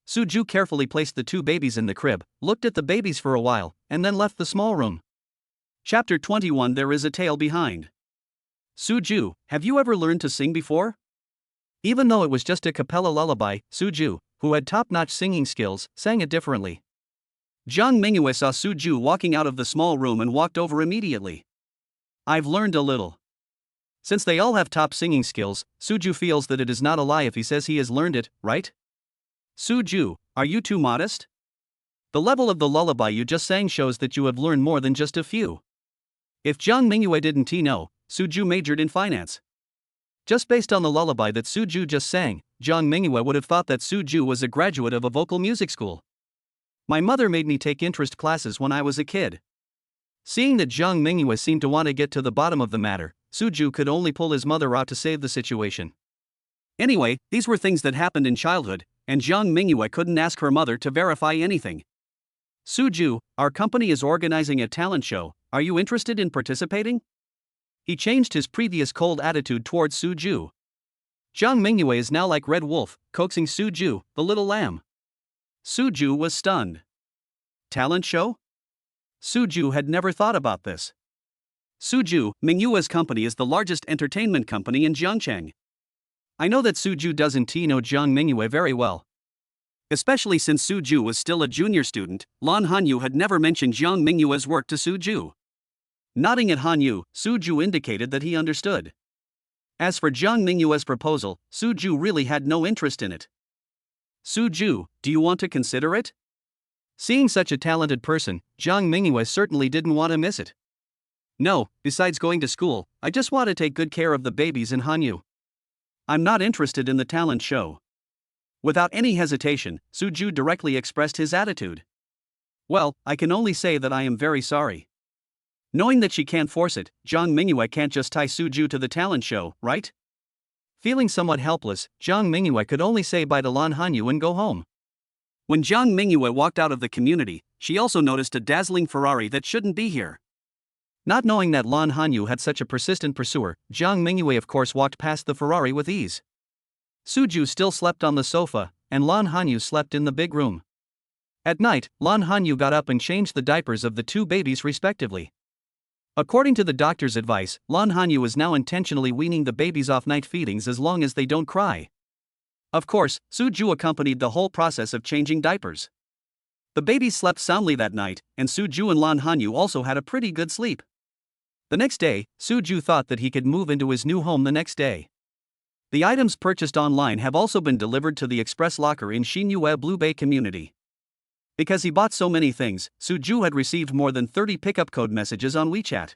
Suju carefully placed the two babies in the crib, looked at the babies for a while, and then left the small room. Chapter 21 There is a tale behind. Suju, have you ever learned to sing before? Even though it was just a cappella lullaby, Suju, who had top-notch singing skills, sang it differently. Jiang Mingyue saw Suju walking out of the small room and walked over immediately. I've learned a little. Since they all have top singing skills, Suju feels that it is not a lie if he says he has learned it, right? Suju, are you too modest? The level of the lullaby you just sang shows that you have learned more than just a few. If Jiang Mingyue didn't know, Suju majored in finance. Just based on the lullaby that Suju just sang, Jang Mingyue would have thought that Suju was a graduate of a vocal music school. My mother made me take interest classes when I was a kid. Seeing that Jang Mingyue seemed to want to get to the bottom of the matter, Suju could only pull his mother out to save the situation. Anyway, these were things that happened in childhood, and Jang Mingyue couldn't ask her mother to verify anything. Suju, our company is organizing a talent show, are you interested in participating? He changed his previous cold attitude towards Suju. Jang Mingyue is now like Red Wolf, coaxing Suju, the little lamb. Suju was stunned. Talent show? Suju had never thought about this. Suju, Mingyue's company is the largest entertainment company in Jiangcheng. I know that Suju doesn't know Jang Mingyue very well. Especially since Suju was still a junior student, Lan Hanyu had never mentioned Jang Mingyue's work to Suju. Nodding at Hanyu, Suju indicated that he understood. As for Jang Mingyue's proposal, Suju really had no interest in it. Suju, do you want to consider it? Seeing such a talented person, Jang Mingyue certainly didn't want to miss it. No, besides going to school, I just want to take good care of the babies in Hanyu. I'm not interested in the talent show. Without any hesitation, Suju directly expressed his attitude. Well, I can only say that I am very sorry. Knowing that she can't force it, Jang Mingyue can't just tie Suju to the talent show, right? Feeling somewhat helpless, Jang Mingyue could only say bye to Lan Hanyu and go home. When Jang Mingyue walked out of the community, she also noticed a dazzling Ferrari that shouldn't be here. Not knowing that Lan Hanyu had such a persistent pursuer, Jang Mingyue of course walked past the Ferrari with ease. Suju still slept on the sofa, and Lan Hanyu slept in the big room. At night, Lan Hanyu got up and changed the diapers of the two babies respectively. According to the doctor's advice, Lan Hanyu is now intentionally weaning the babies off night feedings as long as they don't cry. Of course, Suju accompanied the whole process of changing diapers. The babies slept soundly that night, and Suju and Lan Hanyu also had a pretty good sleep. The next day, Suju thought that he could move into his new home the next day. The items purchased online have also been delivered to the express locker in Xinyue Blue Bay community. Because he bought so many things, Suju had received more than 30 pickup code messages on WeChat.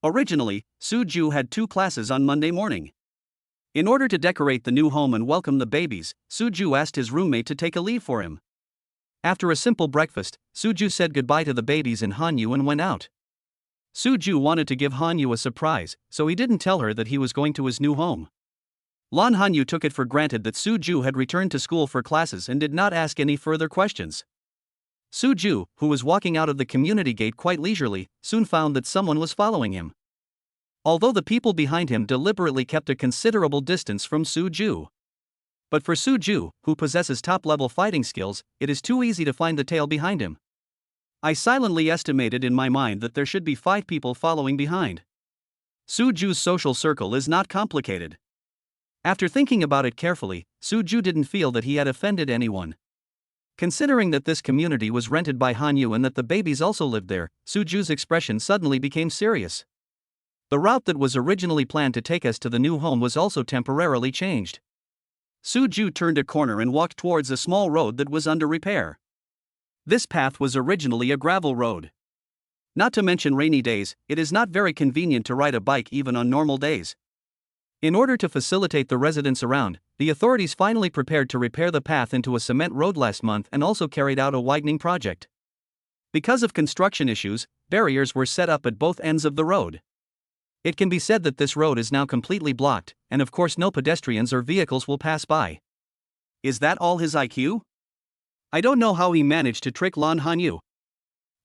Originally, Suju had 2 classes on Monday morning. In order to decorate the new home and welcome the babies, Suju asked his roommate to take a leave for him. After a simple breakfast, Suju said goodbye to the babies in Hanyu and went out. Suju wanted to give Hanyu a surprise, so he didn't tell her that he was going to his new home. Lan Hanyu took it for granted that Suju had returned to school for classes and did not ask any further questions. Suju, who was walking out of the community gate quite leisurely, soon found that someone was following him. Although the people behind him deliberately kept a considerable distance from Suju. But for Suju, who possesses top-level fighting skills, it is too easy to find the tail behind him. I silently estimated in my mind that there should be 5 people following behind. Suju's social circle is not complicated. After thinking about it carefully, Suju didn't feel that he had offended anyone. Considering that this community was rented by Hanyu and that the babies also lived there, Suju's expression suddenly became serious. The route that was originally planned to take us to the new home was also temporarily changed. Suju turned a corner and walked towards a small road that was under repair. This path was originally a gravel road. Not to mention rainy days, it is not very convenient to ride a bike even on normal days. In order to facilitate the residents around, the authorities finally prepared to repair the path into a cement road last month and also carried out a widening project. Because of construction issues, barriers were set up at both ends of the road. It can be said that this road is now completely blocked, and of course no pedestrians or vehicles will pass by. Is that all his IQ? I don't know how he managed to trick Lan Hanyu.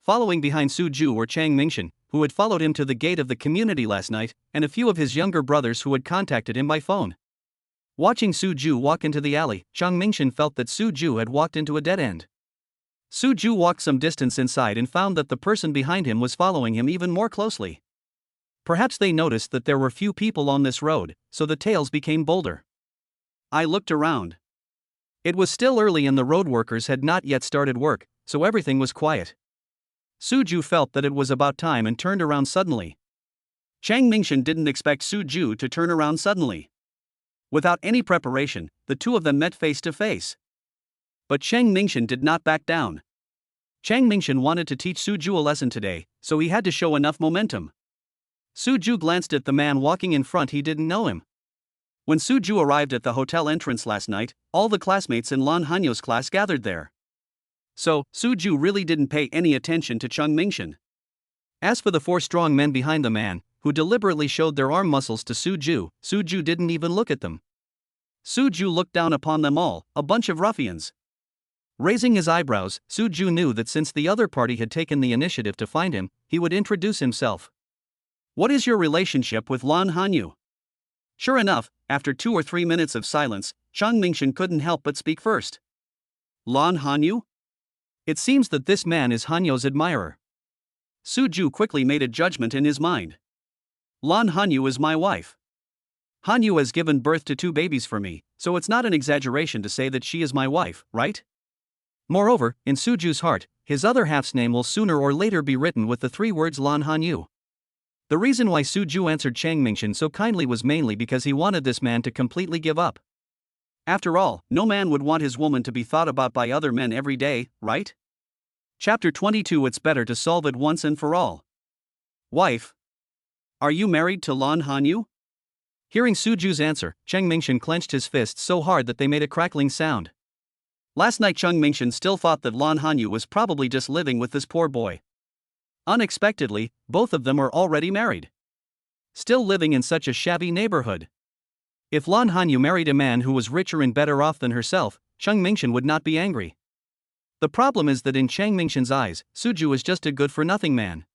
Following behind Suju were Chang Mingshan, who had followed him to the gate of the community last night, and a few of his younger brothers who had contacted him by phone. Watching Suju walk into the alley, Chang Mingshan felt that Suju had walked into a dead end. Suju walked some distance inside and found that the person behind him was following him even more closely. Perhaps they noticed that there were few people on this road, so the tails became bolder. I looked around. It was still early and the road workers had not yet started work, so everything was quiet. Suju felt that it was about time and turned around suddenly. Chang Mingshan didn't expect Suju to turn around suddenly. Without any preparation, the two of them met face to face. But Chang Mingshan did not back down. Chang Mingshan wanted to teach Suju a lesson today, so he had to show enough momentum. Suju glanced at the man walking in front. He didn't know him. When Suju arrived at the hotel entrance last night, all the classmates in Lan Hanyo's class gathered there. So, Suju really didn't pay any attention to Chung Mingshin. As for the four strong men behind the man, who deliberately showed their arm muscles to Suju, Suju didn't even look at them. Suju looked down upon them all, a bunch of ruffians. Raising his eyebrows, Suju knew that since the other party had taken the initiative to find him, he would introduce himself. What is your relationship with Lan Hanyu? Sure enough, after 2 or 3 minutes of silence, Chung Mingshin couldn't help but speak first. Lan Hanyu? It seems that this man is Hanyo's admirer. Suju quickly made a judgment in his mind. Lan Hanyu is my wife. Hanyu has given birth to 2 babies for me, so it's not an exaggeration to say that she is my wife, right? Moreover, in Suju's heart, his other half's name will sooner or later be written with the 3 words Lan Hanyu. The reason why Suju answered Chang Mingshin so kindly was mainly because he wanted this man to completely give up. After all, no man would want his woman to be thought about by other men every day, right? Chapter 22. It's better to solve it once and for all. Wife. Are you married to Lan Hanyu? Hearing Suju's answer, Chang Mingshin clenched his fists so hard that they made a crackling sound. Last night Chung Mingshin still thought that Lan Hanyu was probably just living with this poor boy. Unexpectedly, both of them are already married. Still living in such a shabby neighborhood. If Lan Hanyu married a man who was richer and better off than herself, Chung Mingshin would not be angry. The problem is that in Chang Mingshin's eyes, Suju is just a good-for-nothing man.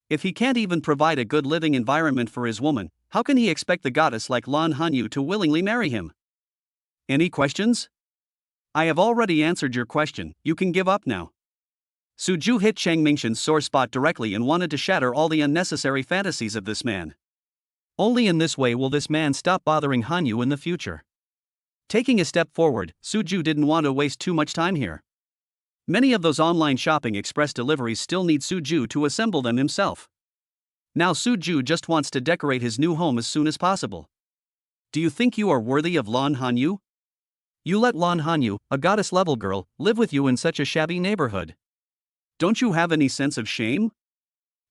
If he can't even provide a good living environment for his woman, how can he expect the goddess like Lan Hanyu to willingly marry him? Any questions? I have already answered your question, you can give up now. Suju hit Chang Mingshin's sore spot directly and wanted to shatter all the unnecessary fantasies of this man. Only in this way will this man stop bothering Hanyu in the future. Taking a step forward, Suju didn't want to waste too much time here. Many of those online shopping express deliveries still need Suju to assemble them himself. Now Suju just wants to decorate his new home as soon as possible. Do you think you are worthy of Lan Hanyu? You let Lan Hanyu, a goddess-level girl, live with you in such a shabby neighborhood. Don't you have any sense of shame?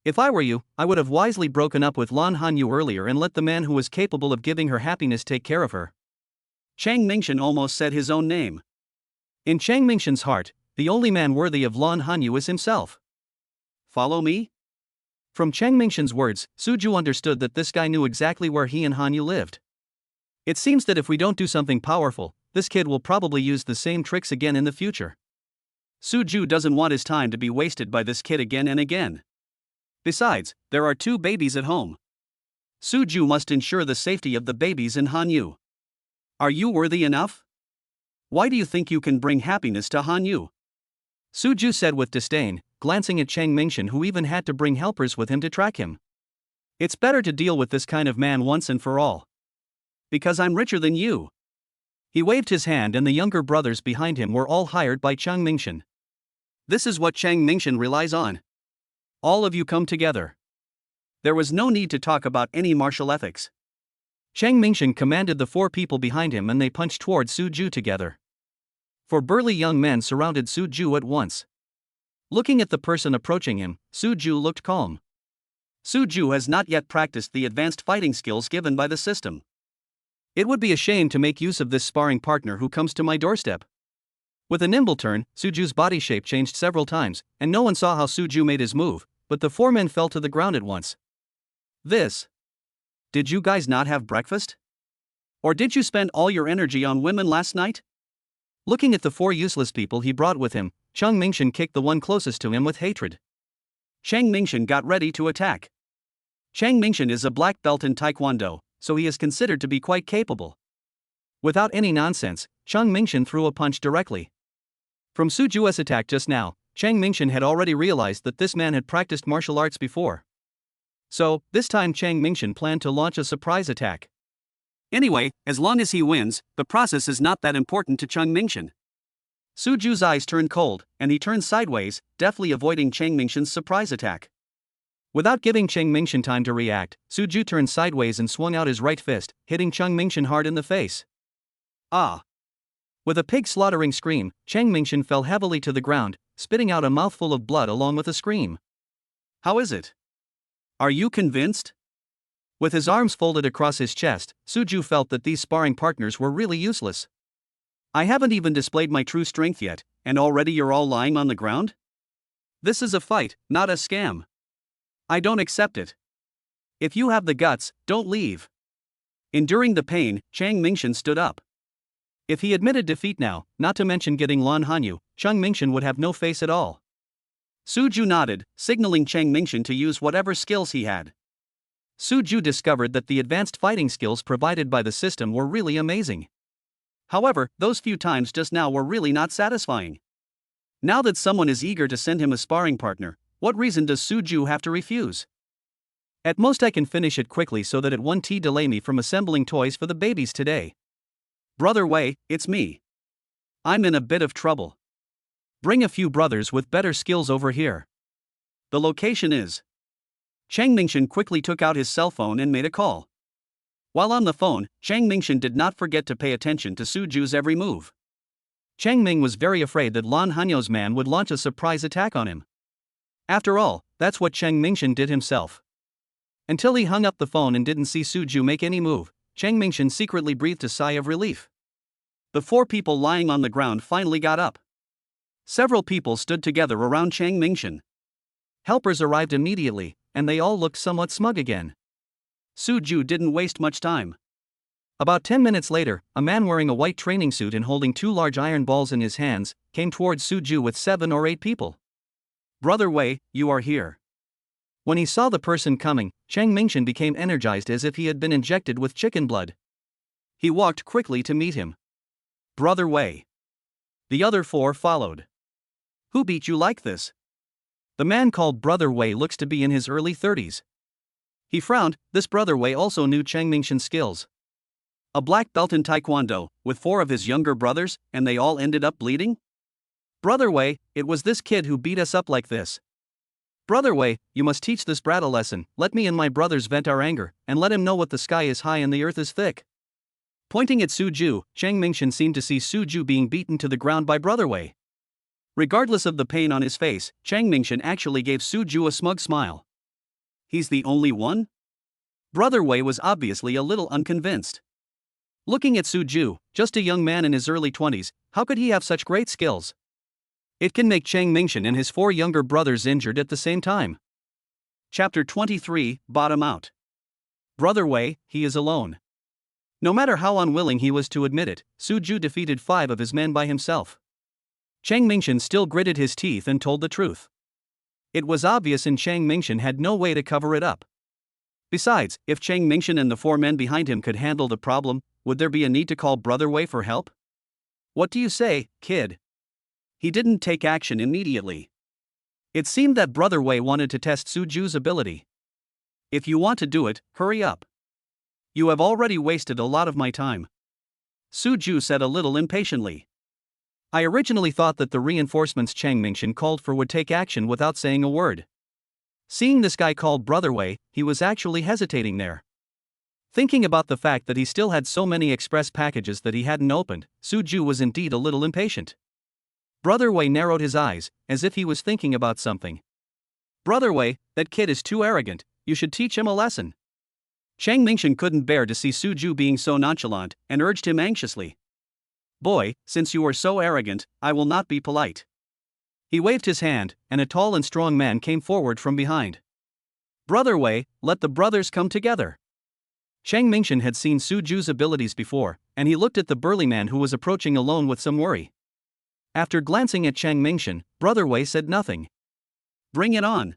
If I were you, I would have wisely broken up with Lan Hanyu earlier and let the man who was capable of giving her happiness take care of her. Chang Mingshin almost said his own name. In Chang Mingshin's heart, the only man worthy of Lan Hanyu is himself. Follow me? From Chang Mingshin's words, Suju understood that this guy knew exactly where he and Hanyu lived. It seems that if we don't do something powerful, this kid will probably use the same tricks again in the future. Suju doesn't want his time to be wasted by this kid again and again. Besides, there are 2 babies at home. Suju must ensure the safety of the babies and Hanyu. Are you worthy enough? Why do you think you can bring happiness to Hanyu? Suju said with disdain, glancing at Chang Mingshin, who even had to bring helpers with him to track him. It's better to deal with this kind of man once and for all. Because I'm richer than you. He waved his hand and the younger brothers behind him were all hired by Chang Mingshin. This is what Chang Mingshin relies on. All of you come together. There was no need to talk about any martial ethics. Chang Mingshin commanded the 4 people behind him and they punched toward Suju together. 4 burly young men surrounded Suju at once. Looking at the person approaching him, Suju looked calm. Suju has not yet practiced the advanced fighting skills given by the system. It would be a shame to make use of this sparring partner who comes to my doorstep. With a nimble turn, Suju's body shape changed several times, and no one saw how Suju made his move, but the 4 men fell to the ground at once. This. Did you guys not have breakfast? Or did you spend all your energy on women last night? Looking at the 4 useless people he brought with him, Chang Mingshin kicked the one closest to him with hatred. Chang Mingshin got ready to attack. Chang Mingshin is a black belt in Taekwondo, so he is considered to be quite capable. Without any nonsense, Chang Mingshin threw a punch directly. From Suju's attack just now, Chang Mingshin had already realized that this man had practiced martial arts before. So, this time Chang Mingshin planned to launch a surprise attack. Anyway, as long as he wins, the process is not that important to Chang Mingshin. Suju's eyes turned cold, and he turned sideways, deftly avoiding Chang Mingshin's surprise attack. Without giving Chang Mingshin time to react, Suju turned sideways and swung out his right fist, hitting Chang Mingshin hard in the face. Ah! With a pig-slaughtering scream, Chang Mingshin fell heavily to the ground, spitting out a mouthful of blood along with a scream. How is it? Are you convinced? With his arms folded across his chest, Suju felt that these sparring partners were really useless. I haven't even displayed my true strength yet, and already you're all lying on the ground? This is a fight, not a scam. I don't accept it. If you have the guts, don't leave. Enduring the pain, Chang Mingshan stood up. If he admitted defeat now, not to mention getting Lan Hanyu, Chang Mingshan would have no face at all. Suju nodded, signaling Chang Mingshan to use whatever skills he had. Suju discovered that the advanced fighting skills provided by the system were really amazing. However, those few times just now were really not satisfying. Now that someone is eager to send him a sparring partner, what reason does Suju have to refuse? At most I can finish it quickly so that it won't delay me from assembling toys for the babies today. Brother Wei, it's me. I'm in a bit of trouble. Bring a few brothers with better skills over here. The location is. Chang Mingshan quickly took out his cell phone and made a call. While on the phone, Chang Mingshan did not forget to pay attention to Suju's every move. Chang Ming was very afraid that Lan Hanyu's man would launch a surprise attack on him. After all, that's what Chang Mingshan did himself. Until he hung up the phone and didn't see Suju make any move, Chang Mingshan secretly breathed a sigh of relief. The four people lying on the ground finally got up. Several people stood together around Chang Mingshan. Helpers arrived immediately, and they all looked somewhat smug again. Suju didn't waste much time. About 10 minutes later, a man wearing a white training suit and holding two large iron balls in his hands came towards Suju with 7 or 8 people. Brother Wei, you are here. When he saw the person coming, Chang Mingshan became energized as if he had been injected with chicken blood. He walked quickly to meet him. Brother Wei. The other 4 followed. Who beat you like this? The man called Brother Wei looks to be in his early 30s. He frowned. This Brother Wei also knew Chang Mingshan's skills. A black belt in Taekwondo, with 4 of his younger brothers, and they all ended up bleeding? Brother Wei, it was this kid who beat us up like this. Brother Wei, you must teach this brat a lesson. Let me and my brothers vent our anger, and let him know what the sky is high and the earth is thick. Pointing at Suju, Chang Mingshan seemed to see Suju being beaten to the ground by Brother Wei. Regardless of the pain on his face, Chang Mingshan actually gave Suju a smug smile. He's the only one? Brother Wei was obviously a little unconvinced. Looking at Suju, just a young man in his early 20s, how could he have such great skills? It can make Chang Mingshan and his 4 younger brothers injured at the same time. Chapter 23, Bottom Out. Brother Wei, he is alone. No matter how unwilling he was to admit it, Suju defeated 5 of his men by himself. Chang Mingshan still gritted his teeth and told the truth. It was obvious and Chang Mingshan had no way to cover it up. Besides, if Chang Mingshan and the 4 men behind him could handle the problem, would there be a need to call Brother Wei for help? What do you say, kid? He didn't take action immediately. It seemed that Brother Wei wanted to test Suju's ability. If you want to do it, hurry up. You have already wasted a lot of my time. Suju said a little impatiently. I originally thought that the reinforcements Chang Mingshan called for would take action without saying a word. Seeing this guy called Brother Wei, he was actually hesitating there. Thinking about the fact that he still had so many express packages that he hadn't opened, Suju was indeed a little impatient. Brother Wei narrowed his eyes, as if he was thinking about something. Brother Wei, that kid is too arrogant, you should teach him a lesson. Chang Mingshan couldn't bear to see Suju being so nonchalant, and urged him anxiously. Boy, since you are so arrogant, I will not be polite. He waved his hand, and a tall and strong man came forward from behind. Brother Wei, let the brothers come together. Chang Mingshan had seen Suju's abilities before, and he looked at the burly man who was approaching alone with some worry. After glancing at Chang Mingshan, Brother Wei said nothing. Bring it on.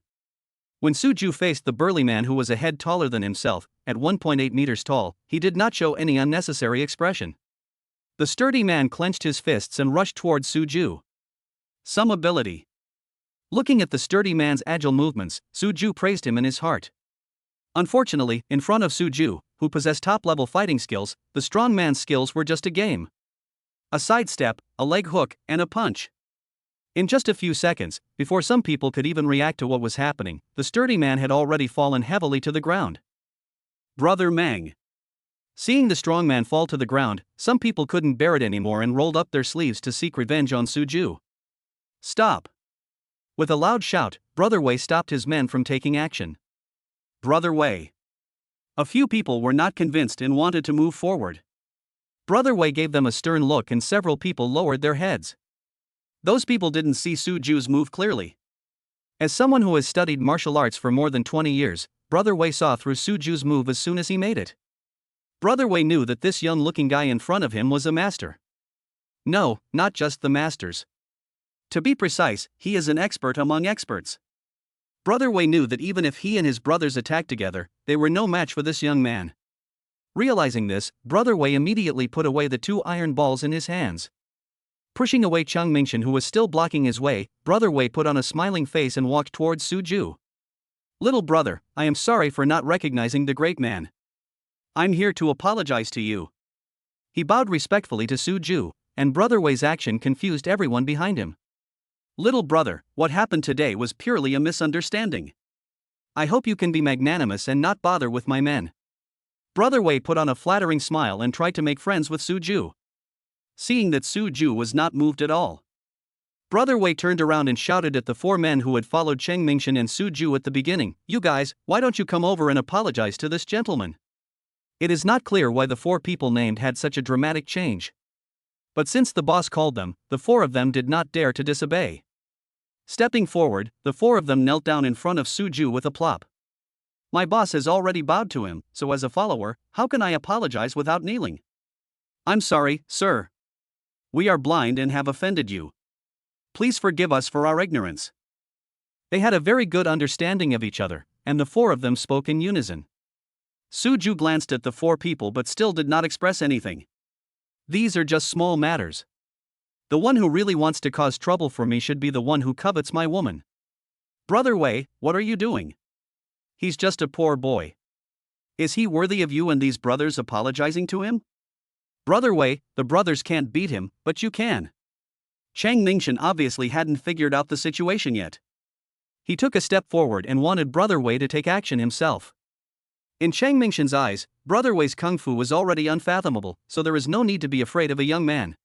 When Suju faced the burly man who was a head taller than himself, at 1.8 meters tall, he did not show any unnecessary expression. The sturdy man clenched his fists and rushed towards Suju. Some ability. Looking at the sturdy man's agile movements, Suju praised him in his heart. Unfortunately, in front of Suju, who possessed top-level fighting skills, the strong man's skills were just a game. A sidestep, a leg hook, and a punch. In just a few seconds, before some people could even react to what was happening, the sturdy man had already fallen heavily to the ground. Brother Mang. Seeing the strong man fall to the ground, some people couldn't bear it anymore and rolled up their sleeves to seek revenge on Suju. Stop. With a loud shout, Brother Wei stopped his men from taking action. Brother Wei. A few people were not convinced and wanted to move forward. Brother Wei gave them a stern look and several people lowered their heads. Those people didn't see Suju's move clearly. As someone who has studied martial arts for more than 20 years, Brother Wei saw through Suju's move as soon as he made it. Brother Wei knew that this young-looking guy in front of him was a master. No, not just the masters. To be precise, he is an expert among experts. Brother Wei knew that even if he and his brothers attacked together, they were no match for this young man. Realizing this, Brother Wei immediately put away the 2 iron balls in his hands. Pushing away Cheng Mingshan, who was still blocking his way, Brother Wei put on a smiling face and walked towards Suju. Little brother, I am sorry for not recognizing the great man. I'm here to apologize to you. He bowed respectfully to Suju, and Brother Wei's action confused everyone behind him. Little brother, what happened today was purely a misunderstanding. I hope you can be magnanimous and not bother with my men. Brother Wei put on a flattering smile and tried to make friends with Suju. Seeing that Suju was not moved at all, Brother Wei turned around and shouted at the 4 men who had followed Cheng Mingshan and Suju at the beginning, "You guys, why don't you come over and apologize to this gentleman?" It is not clear why the 4 people named had such a dramatic change. But since the boss called them, the 4 of them did not dare to disobey. Stepping forward, the 4 of them knelt down in front of Suju with a plop. My boss has already bowed to him, so as a follower, how can I apologize without kneeling? I'm sorry, sir. We are blind and have offended you. Please forgive us for our ignorance. They had a very good understanding of each other, and the 4 of them spoke in unison. Suju glanced at the 4 people but still did not express anything. These are just small matters. The one who really wants to cause trouble for me should be the one who covets my woman. Brother Wei, what are you doing? He's just a poor boy. Is he worthy of you and these brothers apologizing to him? Brother Wei, the brothers can't beat him, but you can. Cheng Mingshan obviously hadn't figured out the situation yet. He took a step forward and wanted Brother Wei to take action himself. In Cheng Mingshan's eyes, Brother Wei's kung fu was already unfathomable, so there is no need to be afraid of a young man.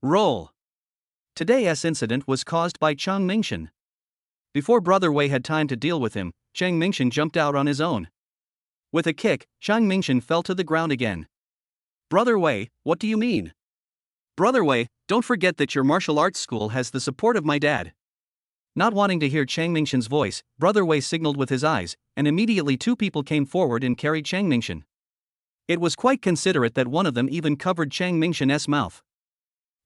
Roll. Today's incident was caused by Cheng Mingshan. Before Brother Wei had time to deal with him, Cheng Mingshan jumped out on his own. With a kick, Cheng Mingshan fell to the ground again. Brother Wei, what do you mean? Brother Wei, don't forget that your martial arts school has the support of my dad. Not wanting to hear Cheng Mingshan's voice, Brother Wei signaled with his eyes, and immediately 2 people came forward and carried Cheng Mingshan. It was quite considerate that one of them even covered Cheng Mingshan's mouth.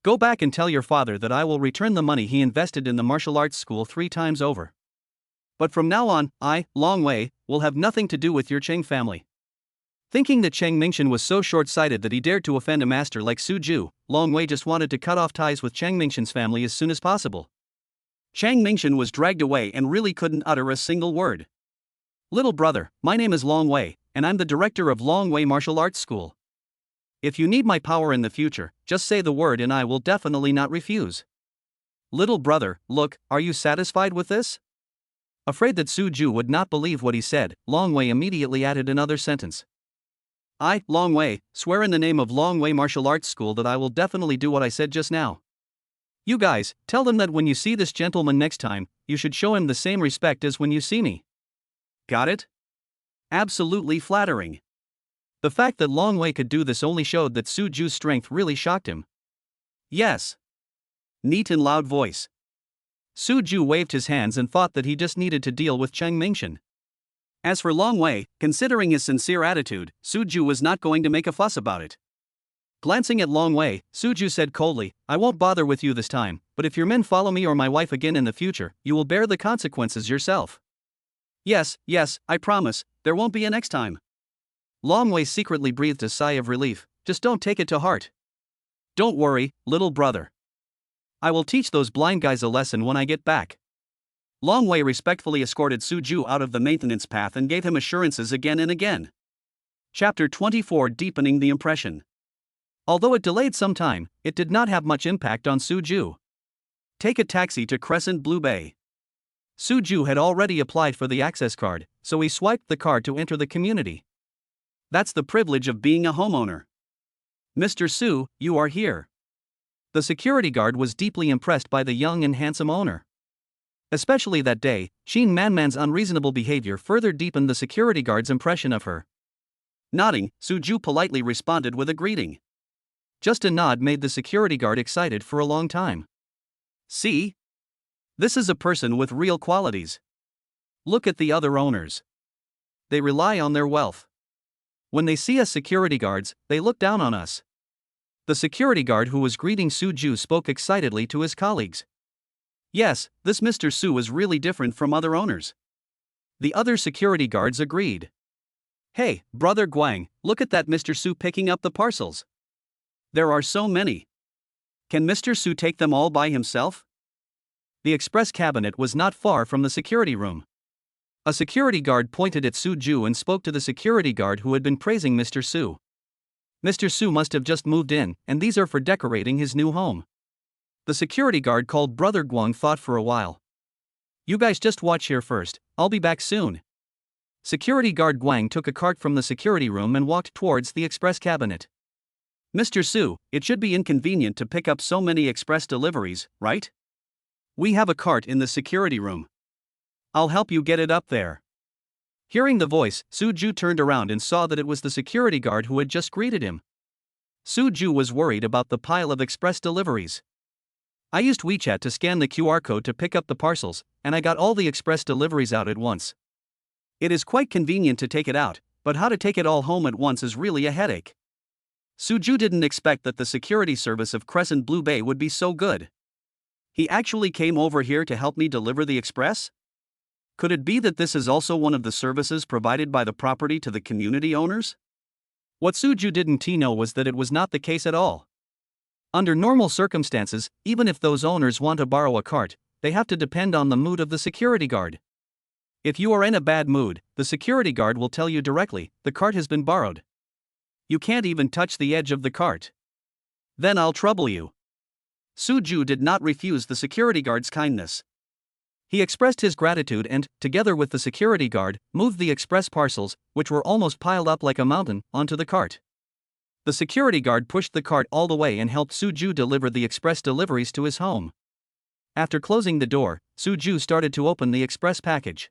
Go back and tell your father that I will return the money he invested in the martial arts school 3 times over. But from now on, I, Long Wei, will have nothing to do with your Cheng family. Thinking that Cheng Mingshan was so short-sighted that he dared to offend a master like Suju, Long Wei just wanted to cut off ties with Cheng Mingshan's family as soon as possible. Cheng Mingshan was dragged away and really couldn't utter a single word. Little brother, my name is Long Wei, and I'm the director of Long Wei Martial Arts School. If you need my power in the future, just say the word and I will definitely not refuse. Little brother, look, are you satisfied with this? Afraid that Suju would not believe what he said, Long Wei immediately added another sentence. I, Long Wei, swear in the name of Long Wei Martial Arts School that I will definitely do what I said just now. You guys, tell them that when you see this gentleman next time, you should show him the same respect as when you see me. Got it? Absolutely flattering. The fact that Long Wei could do this only showed that Suju's strength really shocked him. Yes. Neat and loud voice. Suju waved his hands and thought that he just needed to deal with Cheng Mingshan. As for Long Wei, considering his sincere attitude, Suju was not going to make a fuss about it. Glancing at Long Wei, Suju said coldly, I won't bother with you this time, but if your men follow me or my wife again in the future, you will bear the consequences yourself. Yes, I promise, there won't be a next time. Long Wei secretly breathed a sigh of relief, just don't take it to heart. Don't worry, little brother. I will teach those blind guys a lesson when I get back. Long Wei respectfully escorted Suju out of the maintenance path and gave him assurances again and again. Chapter 24, Deepening the Impression. Although it delayed some time, it did not have much impact on Suju. Take a taxi to Crescent Blue Bay. Suju had already applied for the access card, so he swiped the card to enter the community. That's the privilege of being a homeowner. Mr. Su, you are here. The security guard was deeply impressed by the young and handsome owner. Especially that day, Sheen Manman's unreasonable behavior further deepened the security guard's impression of her. Nodding, Suju politely responded with a greeting. Just a nod made the security guard excited for a long time. See? This is a person with real qualities. Look at the other owners. They rely on their wealth. When they see us security guards, they look down on us. The security guard who was greeting Suju spoke excitedly to his colleagues. Yes, this Mr. Su is really different from other owners. The other security guards agreed. Hey, brother Guang, look at that Mr. Su picking up the parcels. There are so many. Can Mr. Su take them all by himself? The express cabinet was not far from the security room. A security guard pointed at Suju and spoke to the security guard who had been praising Mr. Su. Mr. Su must have just moved in, and these are for decorating his new home. The security guard called Brother Guang thought for a while. You guys just watch here first, I'll be back soon. Security guard Guang took a cart from the security room and walked towards the express cabinet. Mr. Su, it should be inconvenient to pick up so many express deliveries, right? We have a cart in the security room. I'll help you get it up there. Hearing the voice, Suju turned around and saw that it was the security guard who had just greeted him. Suju was worried about the pile of express deliveries. I used WeChat to scan the QR code to pick up the parcels, and I got all the express deliveries out at once. It is quite convenient to take it out, but how to take it all home at once is really a headache. Suju didn't expect that the security service of Crescent Blue Bay would be so good. He actually came over here to help me deliver the express? Could it be that this is also one of the services provided by the property to the community owners? What Suju didn't know was that it was not the case at all. Under normal circumstances, even if those owners want to borrow a cart, they have to depend on the mood of the security guard. If you are in a bad mood, the security guard will tell you directly, the cart has been borrowed. You can't even touch the edge of the cart. Then I'll trouble you. Suju did not refuse the security guard's kindness. He expressed his gratitude and, together with the security guard, moved the express parcels, which were almost piled up like a mountain, onto the cart. The security guard pushed the cart all the way and helped Suju deliver the express deliveries to his home. After closing the door, Suju started to open the express package.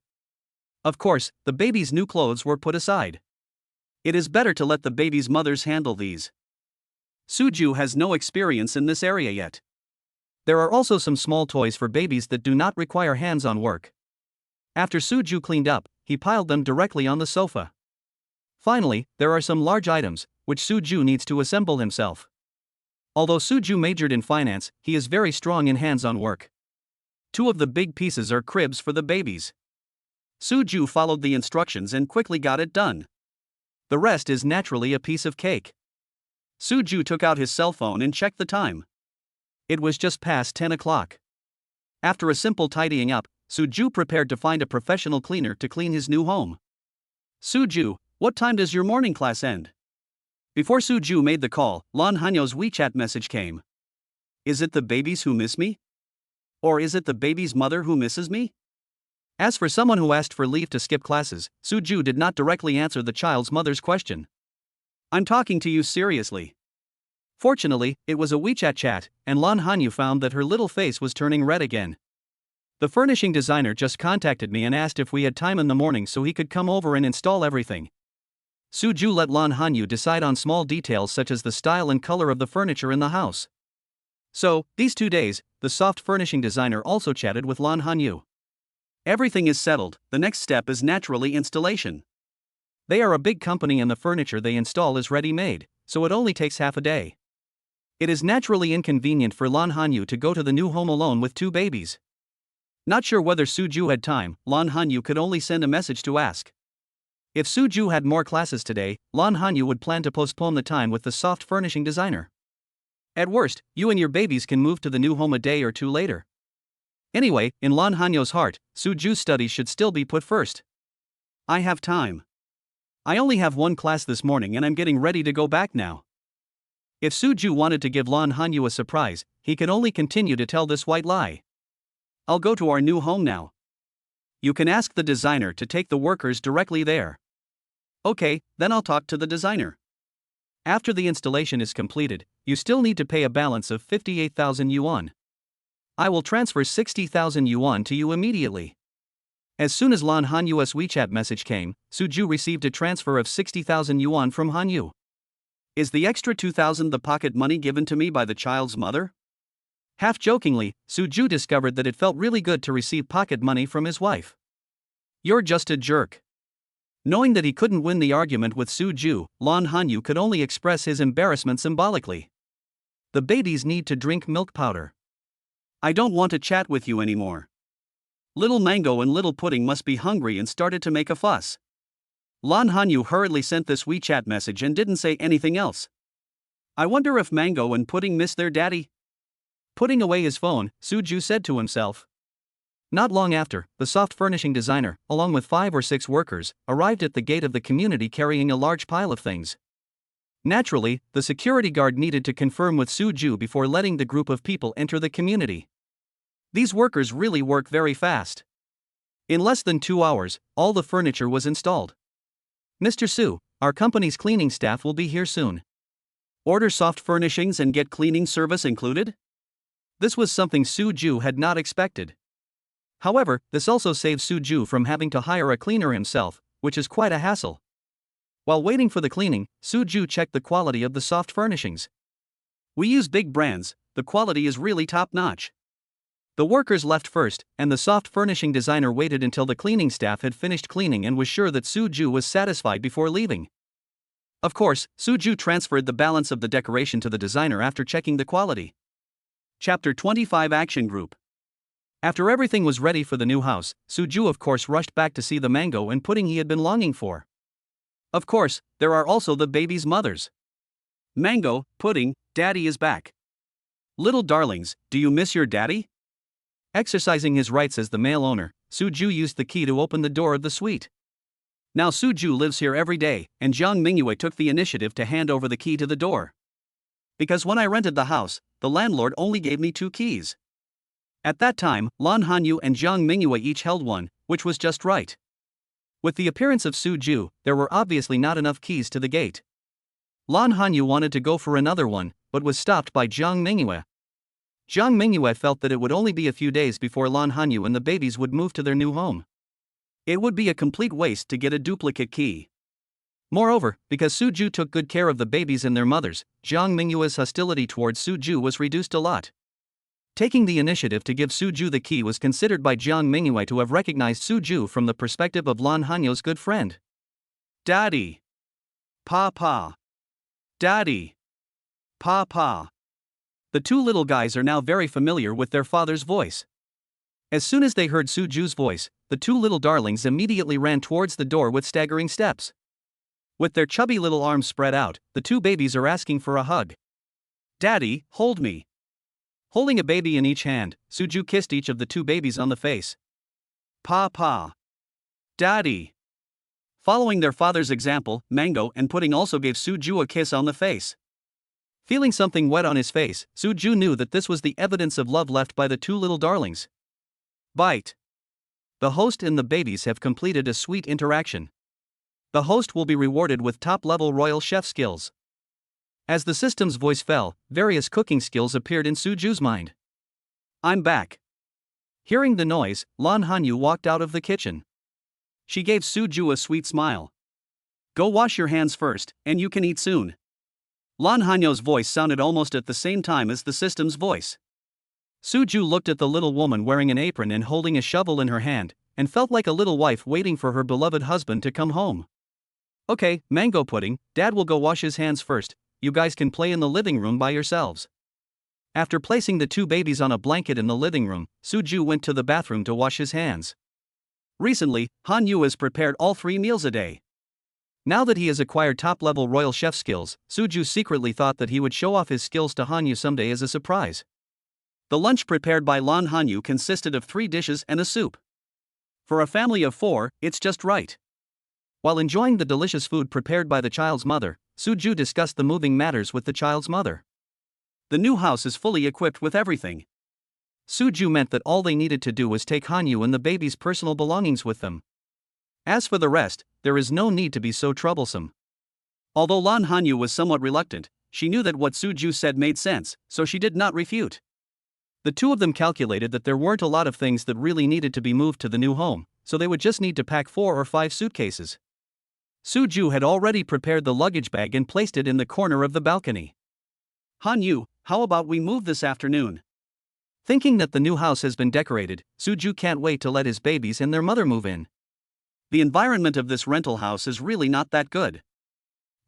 Of course, the baby's new clothes were put aside. It is better to let the baby's mothers handle these. Suju has no experience in this area yet. There are also some small toys for babies that do not require hands-on work. After Suju cleaned up, he piled them directly on the sofa. Finally, there are some large items, which Suju needs to assemble himself. Although Suju majored in finance, he is very strong in hands-on work. 2 of the big pieces are cribs for the babies. Suju followed the instructions and quickly got it done. The rest is naturally a piece of cake. Suju took out his cell phone and checked the time. It was just past 10 o'clock. After a simple tidying up, Suju prepared to find a professional cleaner to clean his new home. Suju, what time does your morning class end? Before Suju made the call, Lan Hanyo's WeChat message came. Is it the babies who miss me? Or is it the baby's mother who misses me? As for someone who asked for leave to skip classes, Suju did not directly answer the child's mother's question. I'm talking to you seriously. Fortunately, it was a WeChat chat, and Lan Hanyu found that her little face was turning red again. The furnishing designer just contacted me and asked if we had time in the morning so he could come over and install everything. Suju let Lan Hanyu decide on small details such as the style and color of the furniture in the house. So, these 2 days, the soft furnishing designer also chatted with Lan Hanyu. Everything is settled, the next step is naturally installation. They are a big company and the furniture they install is ready-made, so it only takes half a day. It is naturally inconvenient for Lan Hanyu to go to the new home alone with 2 babies. Not sure whether Suju had time, Lan Hanyu could only send a message to ask. If Suju had more classes today, Lan Hanyu would plan to postpone the time with the soft furnishing designer. At worst, you and your babies can move to the new home a day or 2 later. Anyway, in Lan Hanyo's heart, Suju's studies should still be put first. I have time. I only have 1 class this morning and I'm getting ready to go back now. If Suju wanted to give Lan Hanyu a surprise, he could only continue to tell this white lie. I'll go to our new home now. You can ask the designer to take the workers directly there. Okay, then I'll talk to the designer. After the installation is completed, you still need to pay a balance of 58,000 yuan. I will transfer 60,000 yuan to you immediately. As soon as Lan Hanyu's WeChat message came, Suju received a transfer of 60,000 yuan from Hanyu. Is the extra 2,000 the pocket money given to me by the child's mother? Half-jokingly, Suju discovered that it felt really good to receive pocket money from his wife. You're just a jerk. Knowing that he couldn't win the argument with Suju, Lan Hanyu could only express his embarrassment symbolically. The babies need to drink milk powder. I don't want to chat with you anymore. Little Mango and Little Pudding must be hungry and started to make a fuss. Lan Hanyu hurriedly sent this WeChat message and didn't say anything else. I wonder if Mango and Pudding miss their daddy? Putting away his phone, Suju said to himself. Not long after, the soft furnishing designer, along with 5 or 6 workers, arrived at the gate of the community carrying a large pile of things. Naturally, the security guard needed to confirm with Suju before letting the group of people enter the community. These workers really work very fast. In less than 2 hours, all the furniture was installed. Mr. Su, our company's cleaning staff will be here soon. Order soft furnishings and get cleaning service included? This was something Suju had not expected. However, this also saves Suju from having to hire a cleaner himself, which is quite a hassle. While waiting for the cleaning, Suju checked the quality of the soft furnishings. We use big brands, the quality is really top-notch. The workers left first, and the soft furnishing designer waited until the cleaning staff had finished cleaning and was sure that Suju was satisfied before leaving. Of course, Suju transferred the balance of the decoration to the designer after checking the quality. Chapter 25 Action Group. After everything was ready for the new house, Suju of course rushed back to see the Mango and Pudding he had been longing for. Of course, there are also the babies' mothers. Mango, Pudding, Daddy is back. Little darlings, do you miss your daddy? Exercising his rights as the male owner, Suju used the key to open the door of the suite. Now Suju lives here every day, and Jiang Mingyue took the initiative to hand over the key to the door. Because when I rented the house, the landlord only gave me 2 keys. At that time, Lan Hanyu and Jiang Mingyue each held one, which was just right. With the appearance of Suju, there were obviously not enough keys to the gate. Lan Hanyu wanted to go for another one, but was stopped by Jiang Mingyue. Jiang Mingyue felt that it would only be a few days before Lan Hanyu and the babies would move to their new home. It would be a complete waste to get a duplicate key. Moreover, because Suju took good care of the babies and their mothers, Jiang Mingyue's hostility towards Suju was reduced a lot. Taking the initiative to give Suju the key was considered by Jiang Mingyue to have recognized Suju from the perspective of Lan Hanyu's good friend. Daddy. Papa. Daddy. Papa. The 2 little guys are now very familiar with their father's voice. As soon as they heard Suju's voice, the 2 little darlings immediately ran towards the door with staggering steps. With their chubby little arms spread out, the 2 babies are asking for a hug. Daddy, hold me. Holding a baby in each hand, Suju kissed each of the 2 babies on the face. Papa. Daddy. Following their father's example, Mango and Pudding also gave Suju a kiss on the face. Feeling something wet on his face, Suju knew that this was the evidence of love left by the 2 little darlings. Bite. The host and the babies have completed a sweet interaction. The host will be rewarded with top-level royal chef skills. As the system's voice fell, various cooking skills appeared in Suju's mind. I'm back. Hearing the noise, Lan Hanyu walked out of the kitchen. She gave Suju a sweet smile. Go wash your hands first, and you can eat soon. Lan Hanyu's voice sounded almost at the same time as the system's voice. Suju looked at the little woman wearing an apron and holding a shovel in her hand, and felt like a little wife waiting for her beloved husband to come home. Okay, Mango Pudding, Dad will go wash his hands first. You guys can play in the living room by yourselves. After placing the 2 babies on a blanket in the living room, Suju went to the bathroom to wash his hands. Recently, Hanyu has prepared all 3 meals a day. Now that he has acquired top-level royal chef skills, Suju secretly thought that he would show off his skills to Hanyu someday as a surprise. The lunch prepared by Lan Hanyu consisted of 3 dishes and a soup. For a family of 4, it's just right. While enjoying the delicious food prepared by the child's mother, Suju discussed the moving matters with the child's mother. The new house is fully equipped with everything. Suju meant that all they needed to do was take Hanyu and the baby's personal belongings with them. As for the rest, there is no need to be so troublesome. Although Lan Hanyu was somewhat reluctant, she knew that what Suju said made sense, so she did not refute. The 2 of them calculated that there weren't a lot of things that really needed to be moved to the new home, so they would just need to pack 4 or 5 suitcases. Suju had already prepared the luggage bag and placed it in the corner of the balcony. Hanyu, how about we move this afternoon? Thinking that the new house has been decorated, Suju can't wait to let his babies and their mother move in. The environment of this rental house is really not that good.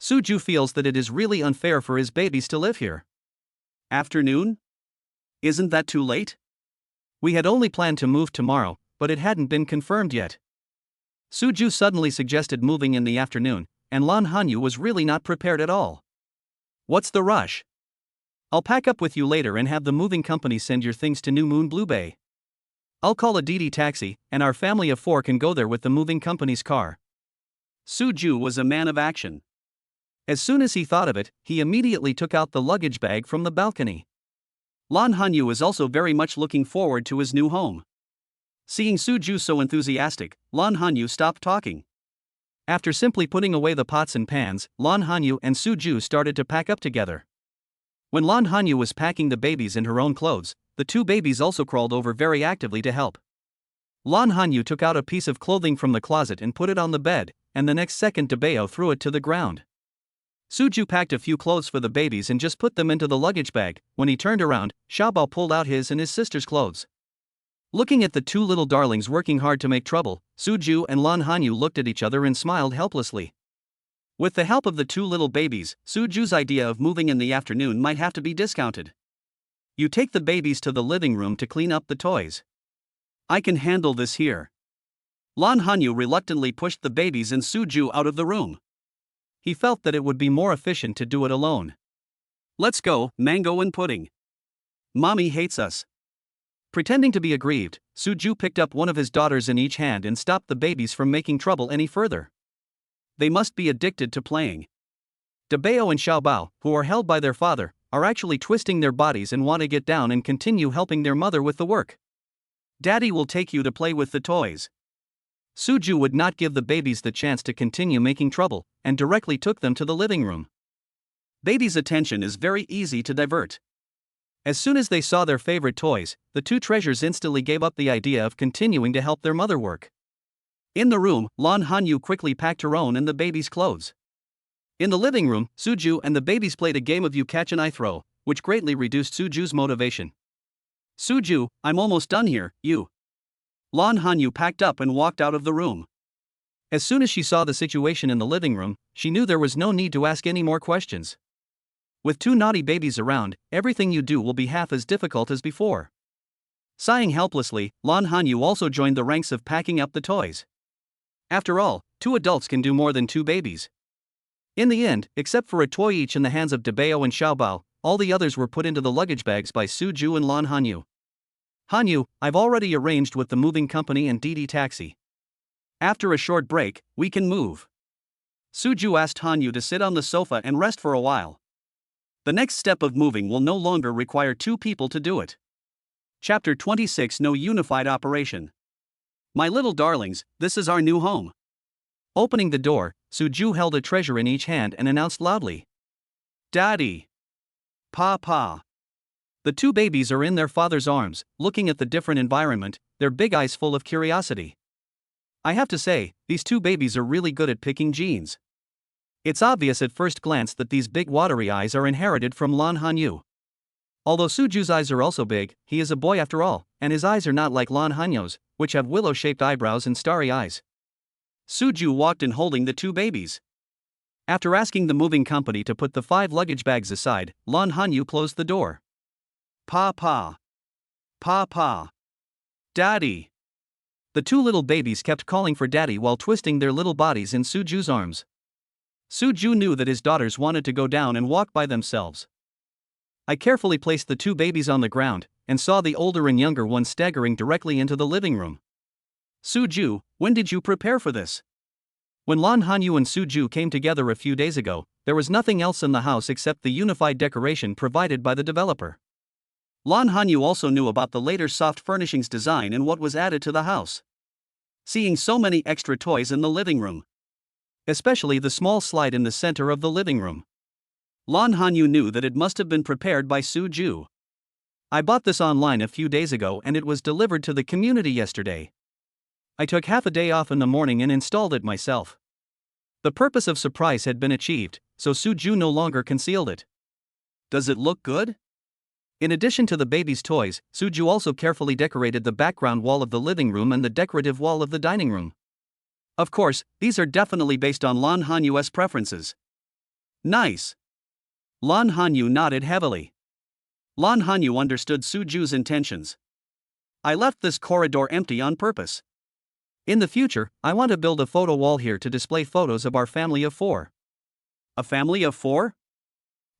Suju feels that it is really unfair for his babies to live here. Afternoon? Isn't that too late? We had only planned to move tomorrow, but it hadn't been confirmed yet. Suju suddenly suggested moving in the afternoon, and Lan Hanyu was really not prepared at all. What's the rush? I'll pack up with you later and have the moving company send your things to New Moon Blue Bay. I'll call a DD taxi, and our family of 4 can go there with the moving company's car. Suju was a man of action. As soon as he thought of it, he immediately took out the luggage bag from the balcony. Lan Hanyu is also very much looking forward to his new home. Seeing Suju so enthusiastic, Lan Hanyu stopped talking. After simply putting away the pots and pans, Lan Hanyu and Suju started to pack up together. When Lan Hanyu was packing the babies in her own clothes, the 2 babies also crawled over very actively to help. Lan Hanyu took out a piece of clothing from the closet and put it on the bed, and the next second Debeo threw it to the ground. Suju packed a few clothes for the babies and just put them into the luggage bag. When he turned around, Xiaobao pulled out his and his sister's clothes. Looking at the 2 little darlings working hard to make trouble, Suju and Lan Hanyu looked at each other and smiled helplessly. With the help of the 2 little babies, Suju's idea of moving in the afternoon might have to be discounted. You take the babies to the living room to clean up the toys. I can handle this here. Lan Hanyu reluctantly pushed the babies and Suju out of the room. He felt that it would be more efficient to do it alone. Let's go, mango and pudding. Mommy hates us. Pretending to be aggrieved, Suju picked up one of his daughters in each hand and stopped the babies from making trouble any further. They must be addicted to playing. Debeo and Xiaobao, who are held by their father, are actually twisting their bodies and want to get down and continue helping their mother with the work. Daddy will take you to play with the toys. Suju would not give the babies the chance to continue making trouble, and directly took them to the living room. Babies' attention is very easy to divert. As soon as they saw their favorite toys, the 2 treasures instantly gave up the idea of continuing to help their mother work. In the room, Lan Hanyu quickly packed her own and the baby's clothes. In the living room, Suju and the babies played a game of you catch and I throw, which greatly reduced Suju's motivation. Suju, I'm almost done here, you. Lan Hanyu packed up and walked out of the room. As soon as she saw the situation in the living room, she knew there was no need to ask any more questions. With 2 naughty babies around, everything you do will be half as difficult as before. Sighing helplessly, Lan Hanyu also joined the ranks of packing up the toys. After all, 2 adults can do more than 2 babies. In the end, except for a toy each in the hands of Debeo and Xiaobao, all the others were put into the luggage bags by Suju and Lan Hanyu. Hanyu, I've already arranged with the moving company and DD taxi. After a short break, we can move. Suju asked Hanyu to sit on the sofa and rest for a while. The next step of moving will no longer require 2 people to do it. Chapter 26 No Unified Operation. My little darlings, this is our new home. Opening the door, Suju held a treasure in each hand and announced loudly. Daddy. Papa. The 2 babies are in their father's arms, looking at the different environment, their big eyes full of curiosity. I have to say, these 2 babies are really good at picking genes. It's obvious at first glance that these big watery eyes are inherited from Lan Hanyu. Although Suju's eyes are also big, he is a boy after all, and his eyes are not like Lan Hanyu's, which have willow-shaped eyebrows and starry eyes. Suju walked in holding the 2 babies. After asking the moving company to put the 5 luggage bags aside, Lan Hanyu closed the door. Papa. Papa. Daddy. The 2 little babies kept calling for daddy while twisting their little bodies in Suju's arms. Suju knew that his daughters wanted to go down and walk by themselves. I carefully placed the 2 babies on the ground, and saw the older and younger one staggering directly into the living room. Suju, when did you prepare for this? When Lan Hanyu and Suju came together a few days ago, there was nothing else in the house except the unified decoration provided by the developer. Lan Hanyu also knew about the later soft furnishings design and what was added to the house. Seeing so many extra toys in the living room, especially the small slide in the center of the living room, Lan Hanyu knew that it must have been prepared by Suju. I bought this online a few days ago and it was delivered to the community yesterday. I took half a day off in the morning and installed it myself. The purpose of surprise had been achieved, so Suju no longer concealed it. Does it look good? In addition to the baby's toys, Suju also carefully decorated the background wall of the living room and the decorative wall of the dining room. Of course, these are definitely based on Lan Hanyu's preferences. Nice. Lan Hanyu nodded heavily. Lan Hanyu understood Suju's intentions. I left this corridor empty on purpose. In the future, I want to build a photo wall here to display photos of our family of 4. A family of 4?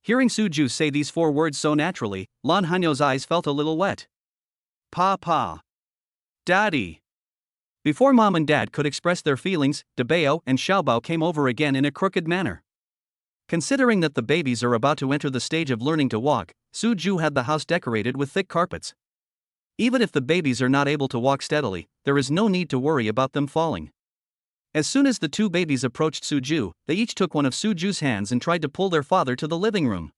Hearing Suju say these 4 words so naturally, Lan Hanyu's eyes felt a little wet. Pa. Daddy. Before Mom and Dad could express their feelings, Dabeo and Xiaobao came over again in a crooked manner. Considering that the babies are about to enter the stage of learning to walk, Suju had the house decorated with thick carpets. Even if the babies are not able to walk steadily, there is no need to worry about them falling. As soon as the 2 babies approached Suju, they each took one of Suju's hands and tried to pull their father to the living room.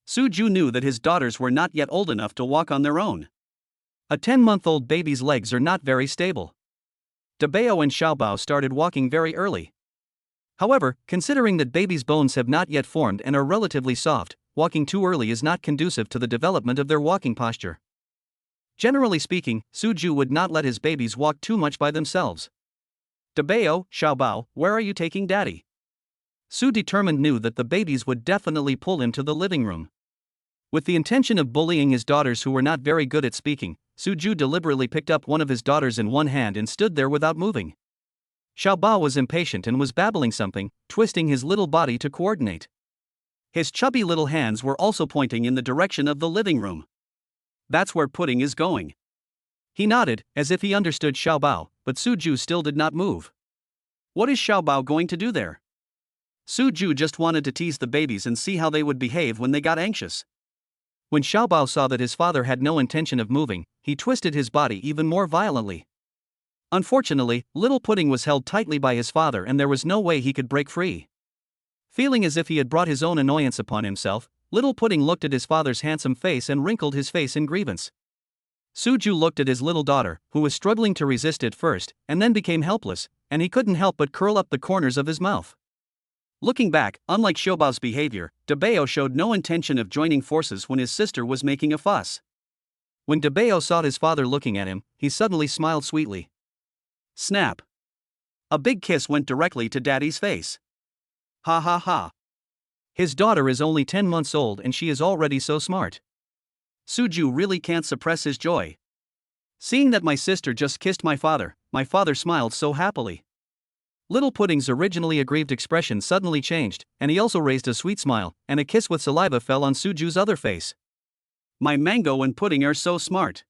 Suju knew that his daughters were not yet old enough to walk on their own. A 10-month-old baby's legs are not very stable. Dabeo and Xiaobao started walking very early. However, considering that babies' bones have not yet formed and are relatively soft, walking too early is not conducive to the development of their walking posture. Generally speaking, Suju would not let his babies walk too much by themselves. Dabeo, Xiaobao, where are you taking Daddy? Su determined knew that the babies would definitely pull him to the living room. With the intention of bullying his daughters who were not very good at speaking, Suju deliberately picked up one of his daughters in one hand and stood there without moving. Xiaobao was impatient and was babbling something, twisting his little body to coordinate. His chubby little hands were also pointing in the direction of the living room. That's where Pudding is going. He nodded, as if he understood Xiaobao, but Suju still did not move. What is Xiaobao going to do there? Suju just wanted to tease the babies and see how they would behave when they got anxious. When Xiaobao saw that his father had no intention of moving, he twisted his body even more violently. Unfortunately, little Pudding was held tightly by his father and there was no way he could break free. Feeling as if he had brought his own annoyance upon himself, little Pudding looked at his father's handsome face and wrinkled his face in grievance. Suju looked at his little daughter, who was struggling to resist at first, and then became helpless, and he couldn't help but curl up the corners of his mouth. Looking back, unlike Xiaobao's behavior, Dabeo showed no intention of joining forces when his sister was making a fuss. When Dabeo saw his father looking at him, he suddenly smiled sweetly. Snap! A big kiss went directly to Daddy's face. Ha ha ha. His daughter is only 10 months old and she is already so smart. Suju really can't suppress his joy. Seeing that my sister just kissed my father smiled so happily. Little Pudding's originally aggrieved expression suddenly changed, and he also raised a sweet smile, and a kiss with saliva fell on Suju's other face. My Mango and Pudding are so smart.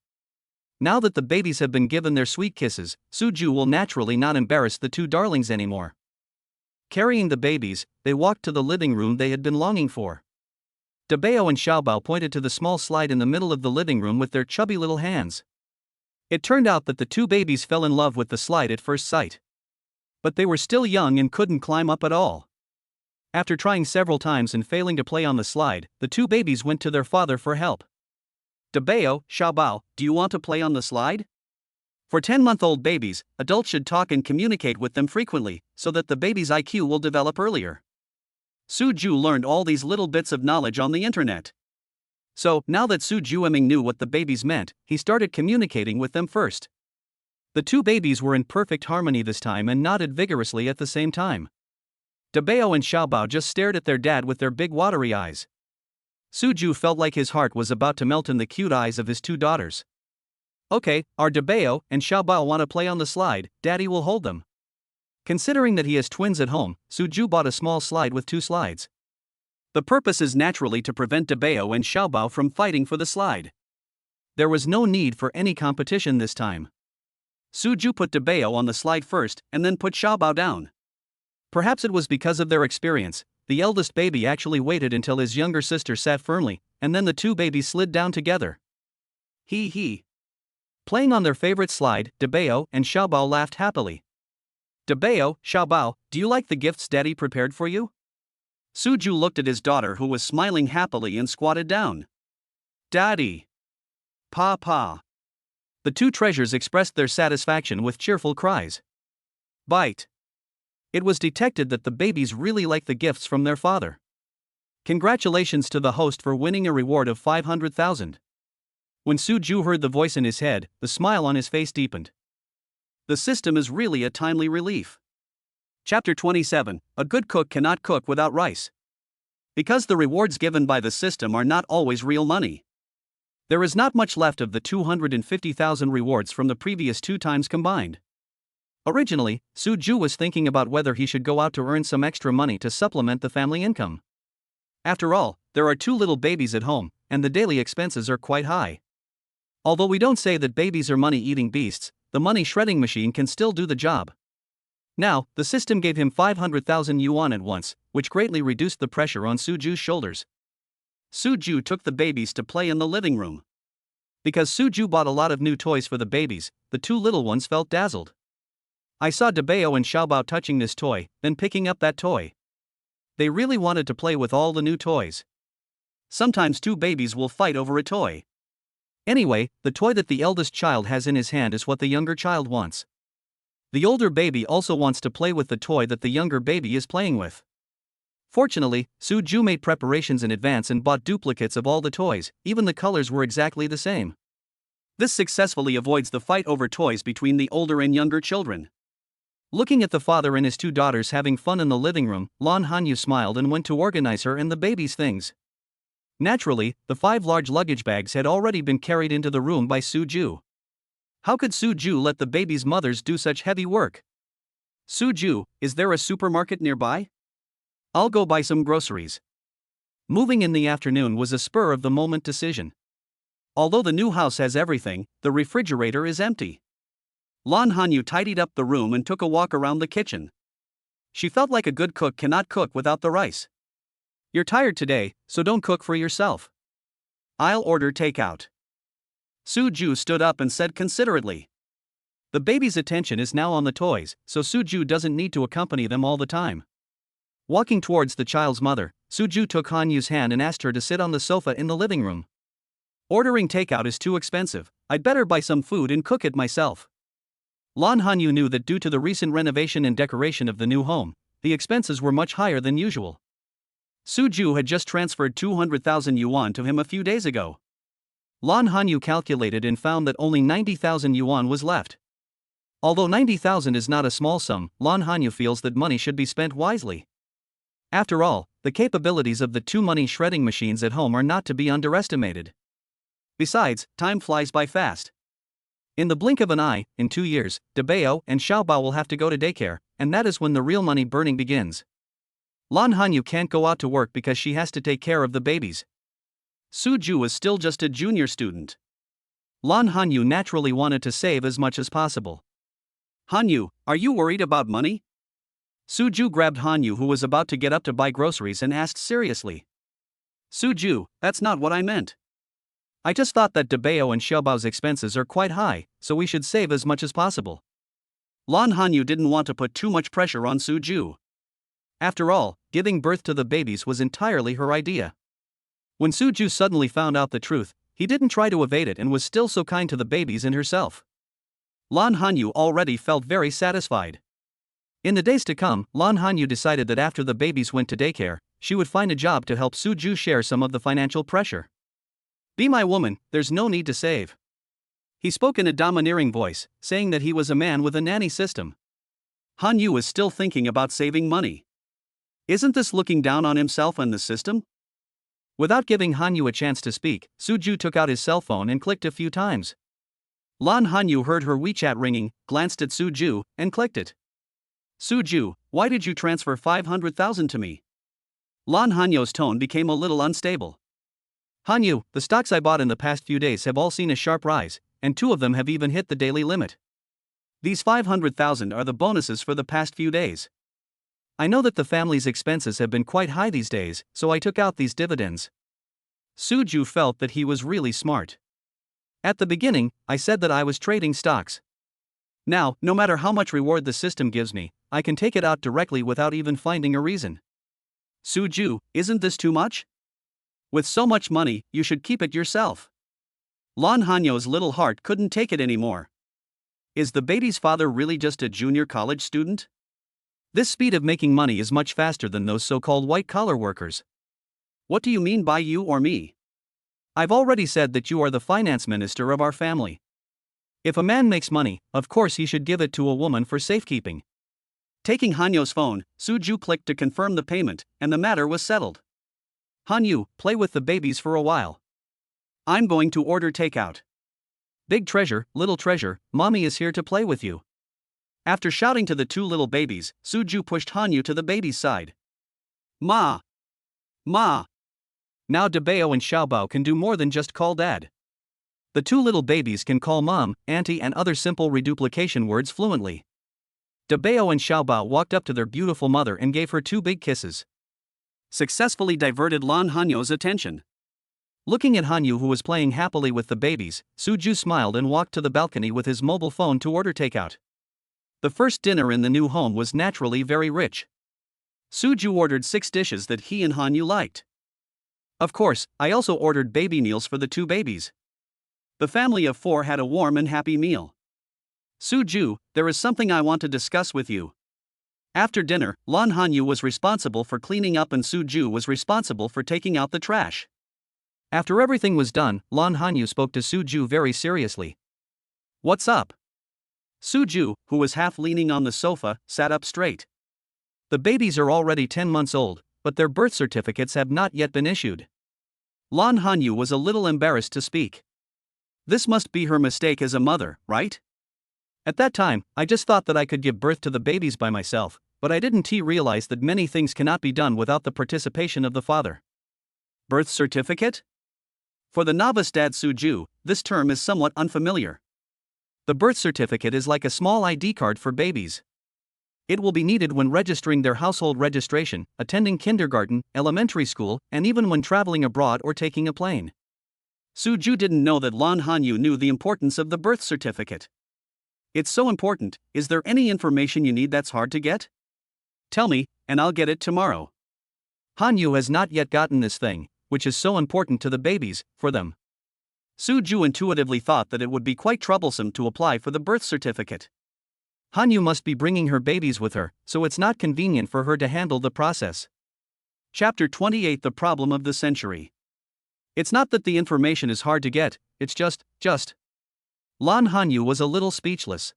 Now that the babies have been given their sweet kisses, Suju will naturally not embarrass the 2 darlings anymore. Carrying the babies, they walked to the living room they had been longing for. Dabeo and Xiaobao pointed to the small slide in the middle of the living room with their chubby little hands. It turned out that the 2 babies fell in love with the slide at first sight. But they were still young and couldn't climb up at all. After trying several times and failing to play on the slide, the 2 babies went to their father for help. Dabeo, Xiaobao, do you want to play on the slide? For 10-month-old babies, adults should talk and communicate with them frequently, so that the baby's IQ will develop earlier. Suju learned all these little bits of knowledge on the internet. So, now that Suju knew what the babies meant, he started communicating with them first. The 2 babies were in perfect harmony this time and nodded vigorously at the same time. Dabeo and Xiaobao just stared at their dad with their big watery eyes. Suju felt like his heart was about to melt in the cute eyes of his 2 daughters. Okay, our Dabeo and Xiaobao want to play on the slide, Daddy will hold them. Considering that he has twins at home, Suju bought a small slide with 2 slides. The purpose is naturally to prevent Dabeo and Xiaobao from fighting for the slide. There was no need for any competition this time. Suju put Dabeo on the slide first and then put Xiaobao down. Perhaps it was because of their experience, the eldest baby actually waited until his younger sister sat firmly, and then the 2 babies slid down together. Hee. Playing on their favorite slide, Dabeo and Xiaobao laughed happily. Dabeo, Xiaobao, do you like the gifts Daddy prepared for you? Suju looked at his daughter who was smiling happily and squatted down. Daddy. Pa. The two treasures expressed their satisfaction with cheerful cries. Bite. It was detected that the babies really liked the gifts from their father. Congratulations to the host for winning a reward of 500,000. When Suju heard the voice in his head, the smile on his face deepened. The system is really a timely relief. Chapter 27, A Good Cook Cannot Cook Without Rice. Because the rewards given by the system are not always real money. There is not much left of the 250,000 rewards from the previous 2 times combined. Originally, Suju was thinking about whether he should go out to earn some extra money to supplement the family income. After all, there are 2 little babies at home, and the daily expenses are quite high. Although we don't say that babies are money-eating beasts, the money shredding machine can still do the job. Now, the system gave him 500,000 yuan at once, which greatly reduced the pressure on Suju's shoulders. Suju took the babies to play in the living room. Because Suju bought a lot of new toys for the babies, the 2 little ones felt dazzled. I saw Dabeo and Xiaobao touching this toy, then picking up that toy. They really wanted to play with all the new toys. Sometimes 2 babies will fight over a toy. Anyway, the toy that the eldest child has in his hand is what the younger child wants. The older baby also wants to play with the toy that the younger baby is playing with. Fortunately, Suju made preparations in advance and bought duplicates of all the toys, even the colors were exactly the same. This successfully avoids the fight over toys between the older and younger children. Looking at the father and his 2 daughters having fun in the living room, Lan Hanyu smiled and went to organize her and the baby's things. Naturally, the 5 large luggage bags had already been carried into the room by Suju. How could Suju let the baby's mothers do such heavy work? Suju, is there a supermarket nearby? I'll go buy some groceries. Moving in the afternoon was a spur-of-the-moment decision. Although the new house has everything, the refrigerator is empty. Lan Hanyu tidied up the room and took a walk around the kitchen. She felt like a good cook cannot cook without the rice. You're tired today, so don't cook for yourself. I'll order takeout. Suju stood up and said considerately. The baby's attention is now on the toys, so Suju doesn't need to accompany them all the time. Walking towards the child's mother, Suju took Hanyu's hand and asked her to sit on the sofa in the living room. Ordering takeout is too expensive, I'd better buy some food and cook it myself. Lan Hanyu knew that due to the recent renovation and decoration of the new home, the expenses were much higher than usual. Suju had just transferred 200,000 yuan to him a few days ago. Lan Hanyu calculated and found that only 90,000 yuan was left. Although 90,000 is not a small sum, Lan Hanyu feels that money should be spent wisely. After all, the capabilities of the 2 money shredding machines at home are not to be underestimated. Besides, time flies by fast. In the blink of an eye, in 2 years, Dabeo and Xiaobao will have to go to daycare, and that is when the real money burning begins. Lan Hanyu can't go out to work because she has to take care of the babies. Suju is still just a junior student. Lan Hanyu naturally wanted to save as much as possible. Hanyu, are you worried about money? Suju grabbed Hanyu, who was about to get up to buy groceries, and asked seriously. Suju, that's not what I meant. I just thought that Dabeo and Xiaobao's expenses are quite high, so we should save as much as possible. Lan Hanyu didn't want to put too much pressure on Suju. After all, giving birth to the babies was entirely her idea. When Suju suddenly found out the truth, he didn't try to evade it and was still so kind to the babies and herself. Lan Hanyu already felt very satisfied. In the days to come, Lan Hanyu decided that after the babies went to daycare, she would find a job to help Suju share some of the financial pressure. Be my woman, there's no need to save. He spoke in a domineering voice, saying that he was a man with a nanny system. Hanyu was still thinking about saving money. Isn't this looking down on himself and the system? Without giving Hanyu a chance to speak, Suju took out his cell phone and clicked a few times. Lan Hanyu heard her WeChat ringing, glanced at Suju, and clicked it. Suju, why did you transfer 500,000 to me? Lan Hanyu's tone became a little unstable. Hanyu, the stocks I bought in the past few days have all seen a sharp rise, and 2 of them have even hit the daily limit. These 500,000 are the bonuses for the past few days. I know that the family's expenses have been quite high these days, so I took out these dividends. Suju felt that he was really smart. At the beginning, I said that I was trading stocks. Now, no matter how much reward the system gives me, I can take it out directly without even finding a reason. Suju, isn't this too much? With so much money, you should keep it yourself. Lan Hanyo's little heart couldn't take it anymore. Is the baby's father really just a junior college student? This speed of making money is much faster than those so-called white-collar workers. What do you mean by you or me? I've already said that you are the finance minister of our family. If a man makes money, of course he should give it to a woman for safekeeping. Taking Hanyo's phone, Suju clicked to confirm the payment, and the matter was settled. Hanyu, play with the babies for a while. I'm going to order takeout. Big treasure, little treasure, mommy is here to play with you. After shouting to the two little babies, Suju pushed Hanyu to the baby's side. Ma! Ma! Now Debeo and Xiaobao can do more than just call dad. The two little babies can call mom, auntie and other simple reduplication words fluently. Debeo and Xiaobao walked up to their beautiful mother and gave her 2 big kisses. Successfully diverted Lan Hanyo's attention. Looking at Hanyu, who was playing happily with the babies, Suju smiled and walked to the balcony with his mobile phone to order takeout. The first dinner in the new home was naturally very rich. Suju ordered 6 dishes that he and Hanyu liked. Of course, I also ordered baby meals for the 2 babies. The family of 4 had a warm and happy meal. Suju, there is something I want to discuss with you. After dinner, Lan Hanyu was responsible for cleaning up and Suju was responsible for taking out the trash. After everything was done, Lan Hanyu spoke to Suju very seriously. What's up? Suju, who was half leaning on the sofa, sat up straight. The babies are already 10 months old, but their birth certificates have not yet been issued. Lan Hanyu was a little embarrassed to speak. This must be her mistake as a mother, right? At that time, I just thought that I could give birth to the babies by myself, but I didn't realize that many things cannot be done without the participation of the father. Birth certificate? For the novice dad Suju, this term is somewhat unfamiliar. The birth certificate is like a small ID card for babies. It will be needed when registering their household registration, attending kindergarten, elementary school, and even when traveling abroad or taking a plane. Suju didn't know that Lan Hanyu knew the importance of the birth certificate. It's so important. Is there any information you need that's hard to get? Tell me, and I'll get it tomorrow. Hanyu has not yet gotten this thing, which is so important to the babies, for them. Suju intuitively thought that it would be quite troublesome to apply for the birth certificate. Hanyu must be bringing her babies with her, so it's not convenient for her to handle the process. Chapter 28: The Problem of the Century. It's not that the information is hard to get, it's just. Lan Hanyu was a little speechless.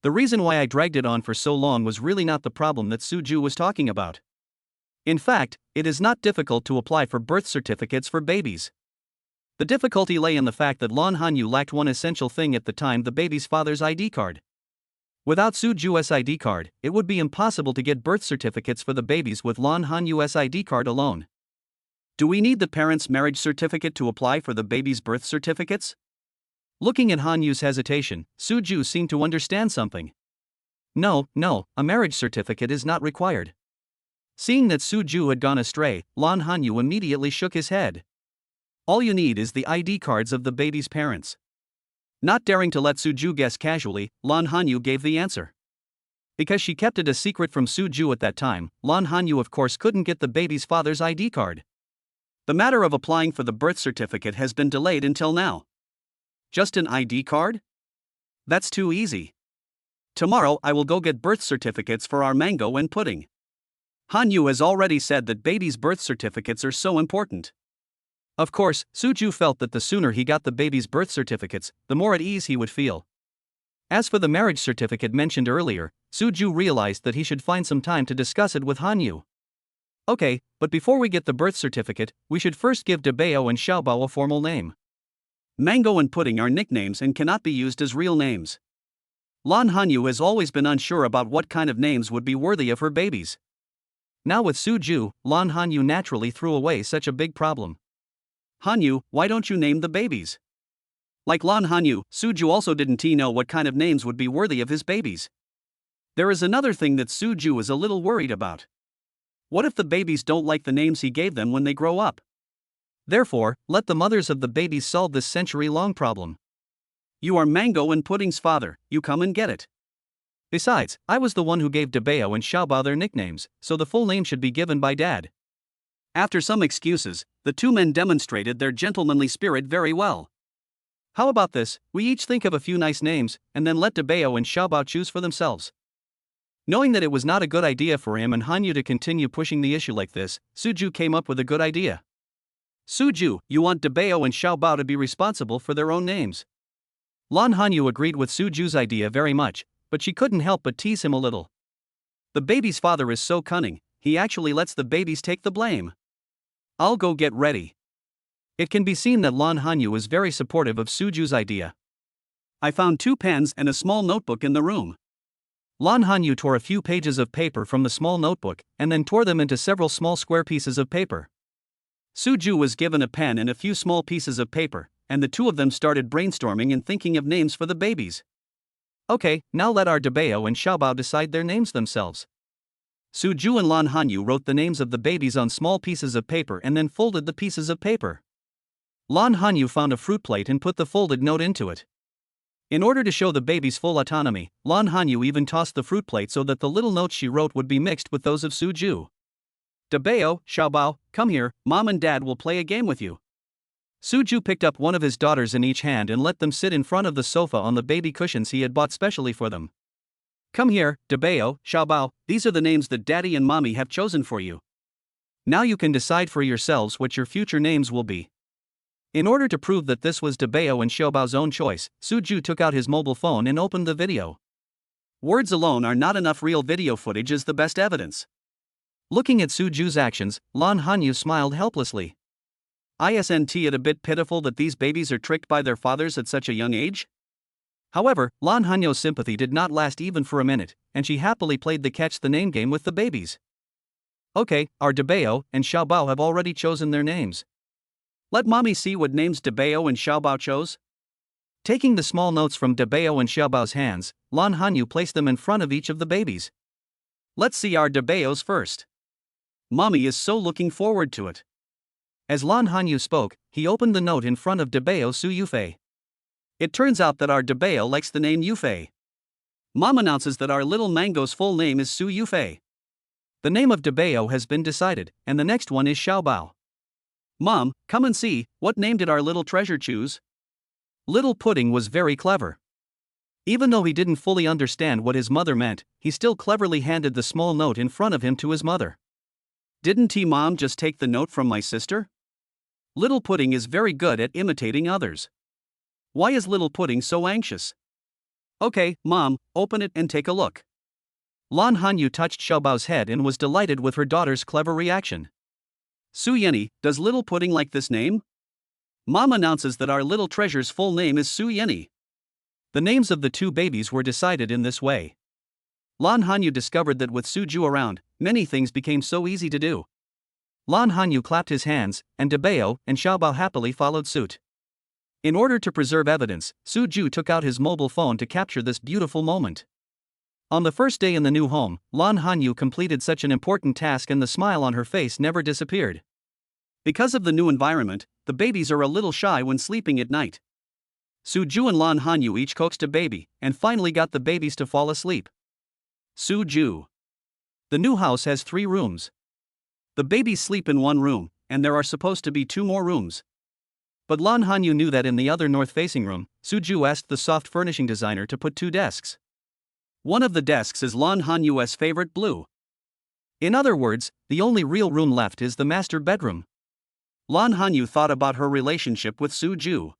The reason why I dragged it on for so long was really not the problem that Suju was talking about. In fact, it is not difficult to apply for birth certificates for babies. The difficulty lay in the fact that Lan Hanyu lacked one essential thing at the time: the baby's father's ID card. Without Suju's ID card, it would be impossible to get birth certificates for the babies with Lan Hanyu's ID card alone. Do we need the parents' marriage certificate to apply for the baby's birth certificates? Looking at Hanyu's hesitation, Suju seemed to understand something. No, a marriage certificate is not required. Seeing that Suju had gone astray, Lan Hanyu immediately shook his head. All you need is the ID cards of the baby's parents. Not daring to let Suju guess casually, Lan Hanyu gave the answer. Because she kept it a secret from Suju at that time, Lan Hanyu of course couldn't get the baby's father's ID card. The matter of applying for the birth certificate has been delayed until now. Just an ID card? That's too easy. Tomorrow I will go get birth certificates for our mango and pudding. Hanyu has already said that babies' birth certificates are so important. Of course, Suju felt that the sooner he got the baby's birth certificates, the more at ease he would feel. As for the marriage certificate mentioned earlier, Suju realized that he should find some time to discuss it with Hanyu. Okay, but before we get the birth certificate, we should first give Debeo and Xiaobao a formal name. Mango and pudding are nicknames and cannot be used as real names. Lan Hanyu has always been unsure about what kind of names would be worthy of her babies. Now with Suju, Lan Hanyu naturally threw away such a big problem. Hanyu, why don't you name the babies? Like Lan Hanyu, Suju also didn't know what kind of names would be worthy of his babies. There is another thing that Suju is a little worried about. What if the babies don't like the names he gave them when they grow up? Therefore, let the mothers of the babies solve this century-long problem. You are Mango and Pudding's father, you come and get it. Besides, I was the one who gave Debeo and Xiaobao their nicknames, so the full name should be given by Dad. After some excuses, the two men demonstrated their gentlemanly spirit very well. How about this, we each think of a few nice names, and then let Dabeo and Xiaobao choose for themselves. Knowing that it was not a good idea for him and Hanyu to continue pushing the issue like this, Suju came up with a good idea. Suju, you want Dabeo and Xiaobao to be responsible for their own names. Lan Hanyu agreed with Suju's idea very much, but she couldn't help but tease him a little. The baby's father is so cunning, he actually lets the babies take the blame. I'll go get ready. It can be seen that Lan Hanyu is very supportive of Suju's idea. I found 2 pens and a small notebook in the room. Lan Hanyu tore a few pages of paper from the small notebook, and then tore them into several small square pieces of paper. Suju was given a pen and a few small pieces of paper, and the two of them started brainstorming and thinking of names for the babies. Okay, now let our Dabeo and Xiaobao decide their names themselves. Suju and Lan Hanyu wrote the names of the babies on small pieces of paper and then folded the pieces of paper. Lan Hanyu found a fruit plate and put the folded note into it. In order to show the babies full autonomy, Lan Hanyu even tossed the fruit plate so that the little notes she wrote would be mixed with those of Suju. Dabeo, Xiaobao, come here, Mom and Dad will play a game with you. Suju picked up one of his daughters in each hand and let them sit in front of the sofa on the baby cushions he had bought specially for them. Come here, Dabeo, Xiaobao, these are the names that Daddy and Mommy have chosen for you. Now you can decide for yourselves what your future names will be. In order to prove that this was Dabeo and Xiaobao's own choice, Suju took out his mobile phone and opened the video. Words alone are not enough, real video footage is the best evidence. Looking at Suju's actions, Lan Hanyu smiled helplessly. Isn't it a bit pitiful that these babies are tricked by their fathers at such a young age? However, Lan Hanyu's sympathy did not last even for a minute, and she happily played the catch the name game with the babies. Okay, our Dabeo and Xiaobao have already chosen their names. Let Mommy see what names Dabeo and Xiaobao chose. Taking the small notes from Dabeo and Xiaobao's hands, Lan Hanyu placed them in front of each of the babies. Let's see our Dabeos first. Mommy is so looking forward to it. As Lan Hanyu spoke, he opened the note in front of Dabeo Su Yufei. It turns out that our Dabeo likes the name Yufei. Mom announces that our little mango's full name is Su Yufei. The name of Dabeo has been decided, and the next one is Xiaobao. Mom, come and see, what name did our little treasure choose? Little Pudding was very clever. Even though he didn't fully understand what his mother meant, he still cleverly handed the small note in front of him to his mother. Didn't Mom just take the note from my sister? Little Pudding is very good at imitating others. Why is Little Pudding so anxious? Okay, Mom, open it and take a look. Lan Hanyu touched Xiaobao's head and was delighted with her daughter's clever reaction. Su Yenny, does Little Pudding like this name? Mom announces that our little treasure's full name is Su Yenny. The names of the two babies were decided in this way. Lan Hanyu discovered that with Suju around, many things became so easy to do. Lan Hanyu clapped his hands, and Dabeo and Xiaobao happily followed suit. In order to preserve evidence, Suju took out his mobile phone to capture this beautiful moment. On the first day in the new home, Lan Hanyu completed such an important task and the smile on her face never disappeared. Because of the new environment, the babies are a little shy when sleeping at night. Suju and Lan Hanyu each coaxed a baby, and finally got the babies to fall asleep. Suju. The new house has 3 rooms. The babies sleep in one room, and there are supposed to be 2 more rooms. But Lan Hanyu knew that in the other north-facing room, Suju asked the soft furnishing designer to put 2 desks. One of the desks is Lan Hanyu's favorite blue. In other words, the only real room left is the master bedroom. Lan Hanyu thought about her relationship with Suju.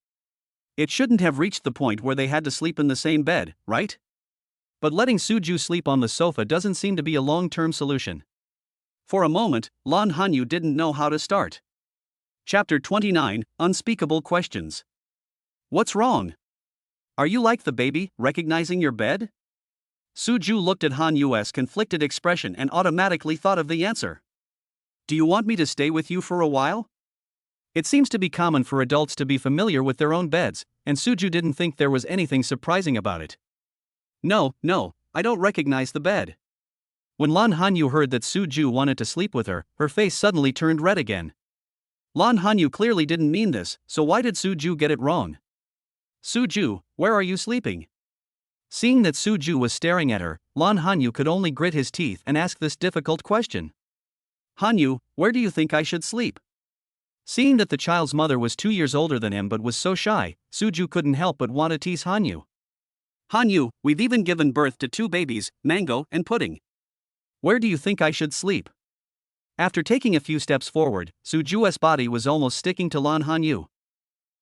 It shouldn't have reached the point where they had to sleep in the same bed, right? But letting Suju sleep on the sofa doesn't seem to be a long-term solution. For a moment, Lan Hanyu didn't know how to start. Chapter 29, Unspeakable Questions. What's wrong? Are you like the baby, recognizing your bed? Suju looked at Hanyu's conflicted expression and automatically thought of the answer. Do you want me to stay with you for a while? It seems to be common for adults to be familiar with their own beds, and Suju didn't think there was anything surprising about it. No, I don't recognize the bed. When Lan Hanyu heard that Suju wanted to sleep with her, her face suddenly turned red again. Lan Hanyu clearly didn't mean this, so why did Suju get it wrong? Suju, where are you sleeping? Seeing that Suju was staring at her, Lan Hanyu could only grit his teeth and ask this difficult question. Hanyu, where do you think I should sleep? Seeing that the child's mother was 2 years older than him but was so shy, Suju couldn't help but want to tease Hanyu. Hanyu, we've even given birth to 2 babies, Mango and Pudding. Where do you think I should sleep? After taking a few steps forward, Suju's body was almost sticking to Lan Hanyu.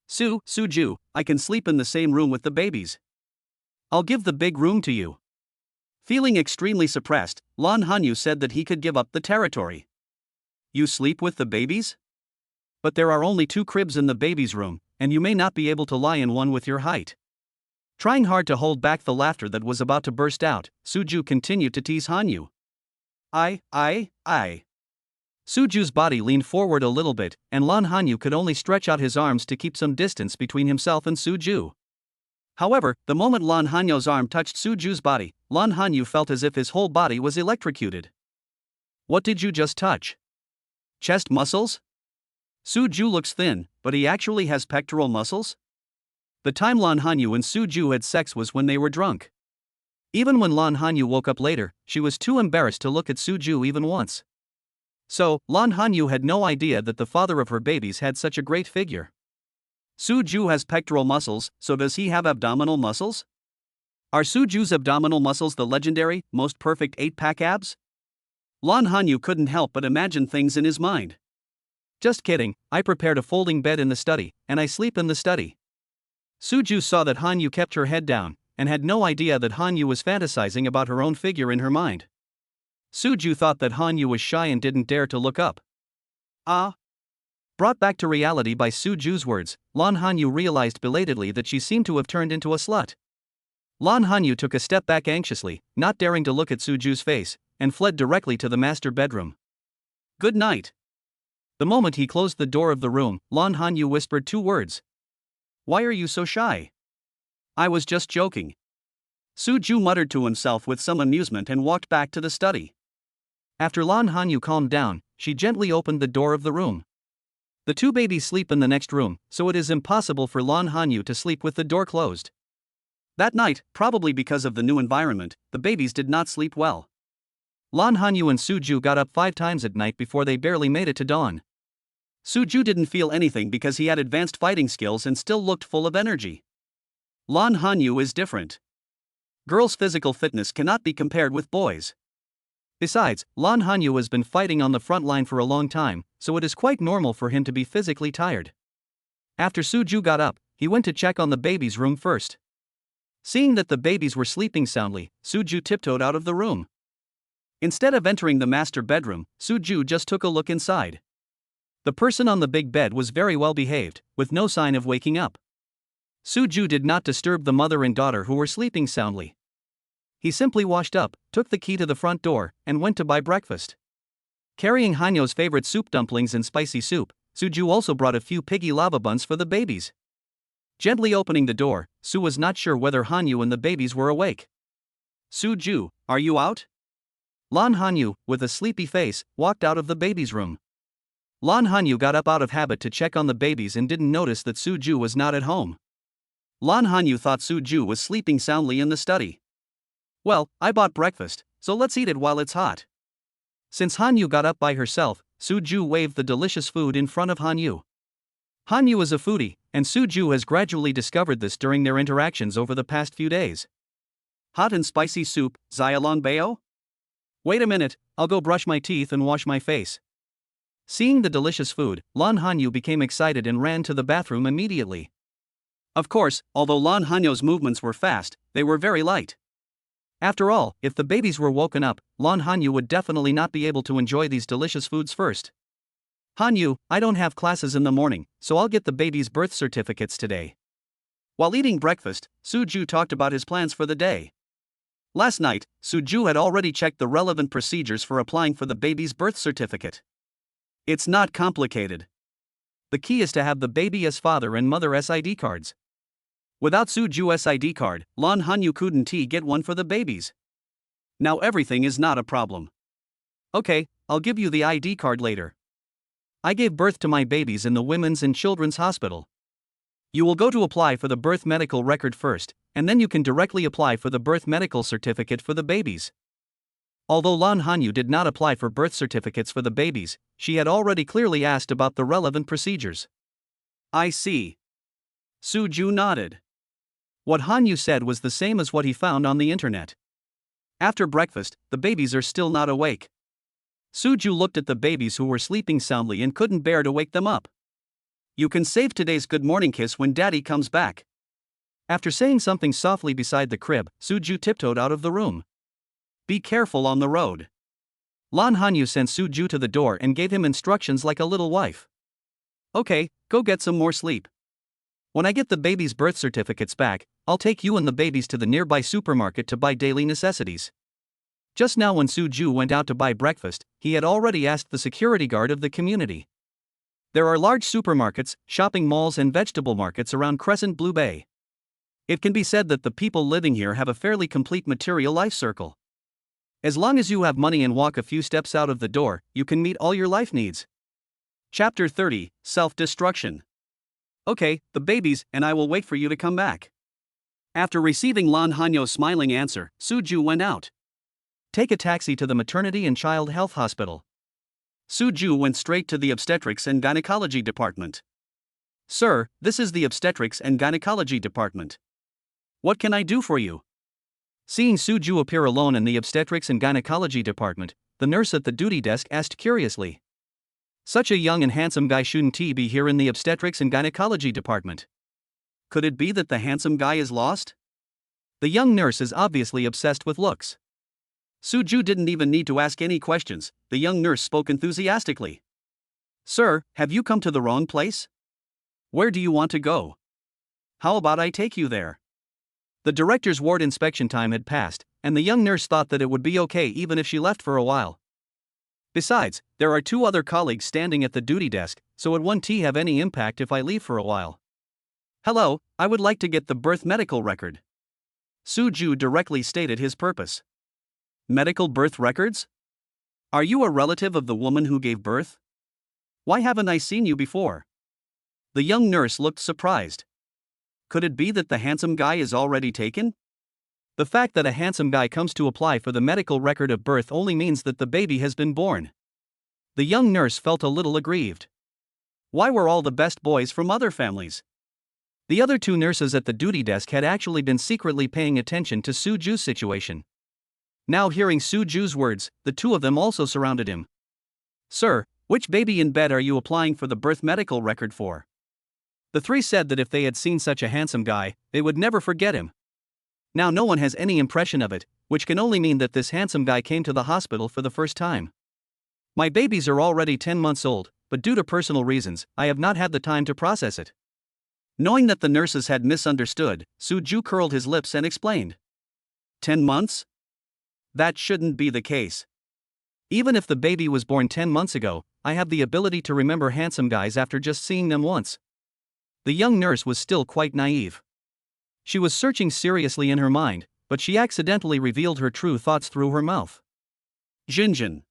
Suju, I can sleep in the same room with the babies. I'll give the big room to you. Feeling extremely suppressed, Lan Hanyu said that he could give up the territory. You sleep with the babies? But there are only 2 cribs in the baby's room, and you may not be able to lie in one with your height. Trying hard to hold back the laughter that was about to burst out, Suju continued to tease Hanyu. I. Suju's body leaned forward a little bit, and Lan Hanyu could only stretch out his arms to keep some distance between himself and Suju. However, the moment Lan Hanyu's arm touched Suju's body, Lan Hanyu felt as if his whole body was electrocuted. What did you just touch? Chest muscles? Suju looks thin, but he actually has pectoral muscles? The time Lan Hanyu and Suju had sex was when they were drunk. Even when Lan Hanyu woke up later, she was too embarrassed to look at Suju even once. So, Lan Hanyu had no idea that the father of her babies had such a great figure. Suju has pectoral muscles, so does he have abdominal muscles? Are Suju's abdominal muscles the legendary, most perfect 8-pack abs? Lan Hanyu couldn't help but imagine things in his mind. Just kidding, I prepared a folding bed in the study, and I sleep in the study. Suju saw that Hanyu kept her head down, and had no idea that Hanyu was fantasizing about her own figure in her mind. Suju thought that Hanyu was shy and didn't dare to look up. Brought back to reality by Suju's words, Lan Hanyu realized belatedly that she seemed to have turned into a slut. Lan Hanyu took a step back anxiously, not daring to look at Suju's face, and fled directly to the master bedroom. Good night. The moment he closed the door of the room, Lan Hanyu whispered 2 words. Why are you so shy? I was just joking. Suju muttered to himself with some amusement and walked back to the study. After Lan Hanyu calmed down, she gently opened the door of the room. The 2 babies sleep in the next room, so it is impossible for Lan Hanyu to sleep with the door closed. That night, probably because of the new environment, the babies did not sleep well. Lan Hanyu and Suju got up 5 times at night before they barely made it to dawn. Suju didn't feel anything because he had advanced fighting skills and still looked full of energy. Lan Hanyu is different. Girls' physical fitness cannot be compared with boys. Besides, Lan Hanyu has been fighting on the front line for a long time, so it is quite normal for him to be physically tired. After Suju got up, he went to check on the baby's room first. Seeing that the babies were sleeping soundly, Suju tiptoed out of the room. Instead of entering the master bedroom, Suju just took a look inside. The person on the big bed was very well behaved, with no sign of waking up. Suju did not disturb the mother and daughter who were sleeping soundly. He simply washed up, took the key to the front door, and went to buy breakfast. Carrying Hanyu's favorite soup dumplings and spicy soup, Suju also brought a few piggy lava buns for the babies. Gently opening the door, Su was not sure whether Hanyu and the babies were awake. Suju, are you out? Lan Hanyu, with a sleepy face, walked out of the baby's room. Lan Hanyu got up out of habit to check on the babies and didn't notice that Suju was not at home. Lan Hanyu thought Suju was sleeping soundly in the study. Well, I bought breakfast, so let's eat it while it's hot. Since Hanyu got up by herself, Suju waved the delicious food in front of Hanyu. Hanyu is a foodie, and Suju has gradually discovered this during their interactions over the past few days. Hot and spicy soup, Xiaolong Bao? Wait a minute, I'll go brush my teeth and wash my face. Seeing the delicious food, Lan Hanyu became excited and ran to the bathroom immediately. Of course, although Lan Hanyu's movements were fast, they were very light. After all, if the babies were woken up, Lan Hanyu would definitely not be able to enjoy these delicious foods first. Hanyu, I don't have classes in the morning, so I'll get the babies' birth certificates today. While eating breakfast, Suju talked about his plans for the day. Last night, Suju had already checked the relevant procedures for applying for the baby's birth certificate. It's not complicated. The key is to have the baby's father and mother's ID cards. Without Suju's ID card, Lan Hanyu couldn't get one for the babies. Now everything is not a problem. Okay, I'll give you the ID card later. I gave birth to my babies in the Women's and Children's Hospital. You will go to apply for the birth medical record first, and then you can directly apply for the birth medical certificate for the babies. Although Lan Hanyu did not apply for birth certificates for the babies, she had already clearly asked about the relevant procedures. I see. Suju nodded. What Hanyu said was the same as what he found on the internet. After breakfast, the babies are still not awake. Suju looked at the babies who were sleeping soundly and couldn't bear to wake them up. You can save today's good morning kiss when daddy comes back. After saying something softly beside the crib, Suju tiptoed out of the room. Be careful on the road. Lan Hanyu sent Suju to the door and gave him instructions like a little wife. Okay, go get some more sleep. When I get the babies' birth certificates back, I'll take you and the babies to the nearby supermarket to buy daily necessities. Just now when Suju went out to buy breakfast, he had already asked the security guard of the community. There are large supermarkets, shopping malls and vegetable markets around Crescent Blue Bay. It can be said that the people living here have a fairly complete material life circle. As long as you have money and walk a few steps out of the door, you can meet all your life needs. Chapter 30, Self-Destruction. Okay, the babies and I will wait for you to come back. After receiving Lan Hanyo's smiling answer, Suju went out. Take a taxi to the Maternity and Child Health Hospital. Suju went straight to the Obstetrics and Gynecology Department. Sir, this is the Obstetrics and Gynecology Department. What can I do for you? Seeing Suju appear alone in the Obstetrics and Gynecology Department, the nurse at the duty desk asked curiously. Such a young and handsome guy shouldn't he be here in the Obstetrics and Gynecology Department? Could it be that the handsome guy is lost? The young nurse is obviously obsessed with looks. Suju didn't even need to ask any questions, the young nurse spoke enthusiastically. Sir, have you come to the wrong place? Where do you want to go? How about I take you there? The director's ward inspection time had passed, and the young nurse thought that it would be okay even if she left for a while. Besides, there are 2 other colleagues standing at the duty desk, so it won't have any impact if I leave for a while. Hello, I would like to get the birth medical record. Suju directly stated his purpose. Medical birth records? Are you a relative of the woman who gave birth? Why haven't I seen you before? The young nurse looked surprised. Could it be that the handsome guy is already taken? The fact that a handsome guy comes to apply for the medical record of birth only means that the baby has been born. The young nurse felt a little aggrieved. Why were all the best boys from other families? The other 2 nurses at the duty desk had actually been secretly paying attention to Suju's situation. Now hearing Suju's words, the 2 of them also surrounded him. Sir, which baby in bed are you applying for the birth medical record for? The 3 said that if they had seen such a handsome guy, they would never forget him. Now no one has any impression of it, which can only mean that this handsome guy came to the hospital for the first time. My babies are already 10 months old, but due to personal reasons, I have not had the time to process it. Knowing that the nurses had misunderstood, Suju curled his lips and explained. 10 months? That shouldn't be the case. Even if the baby was born 10 months ago, I have the ability to remember handsome guys after just seeing them once. The young nurse was still quite naive. She was searching seriously in her mind, but she accidentally revealed her true thoughts through her mouth. Jinjin.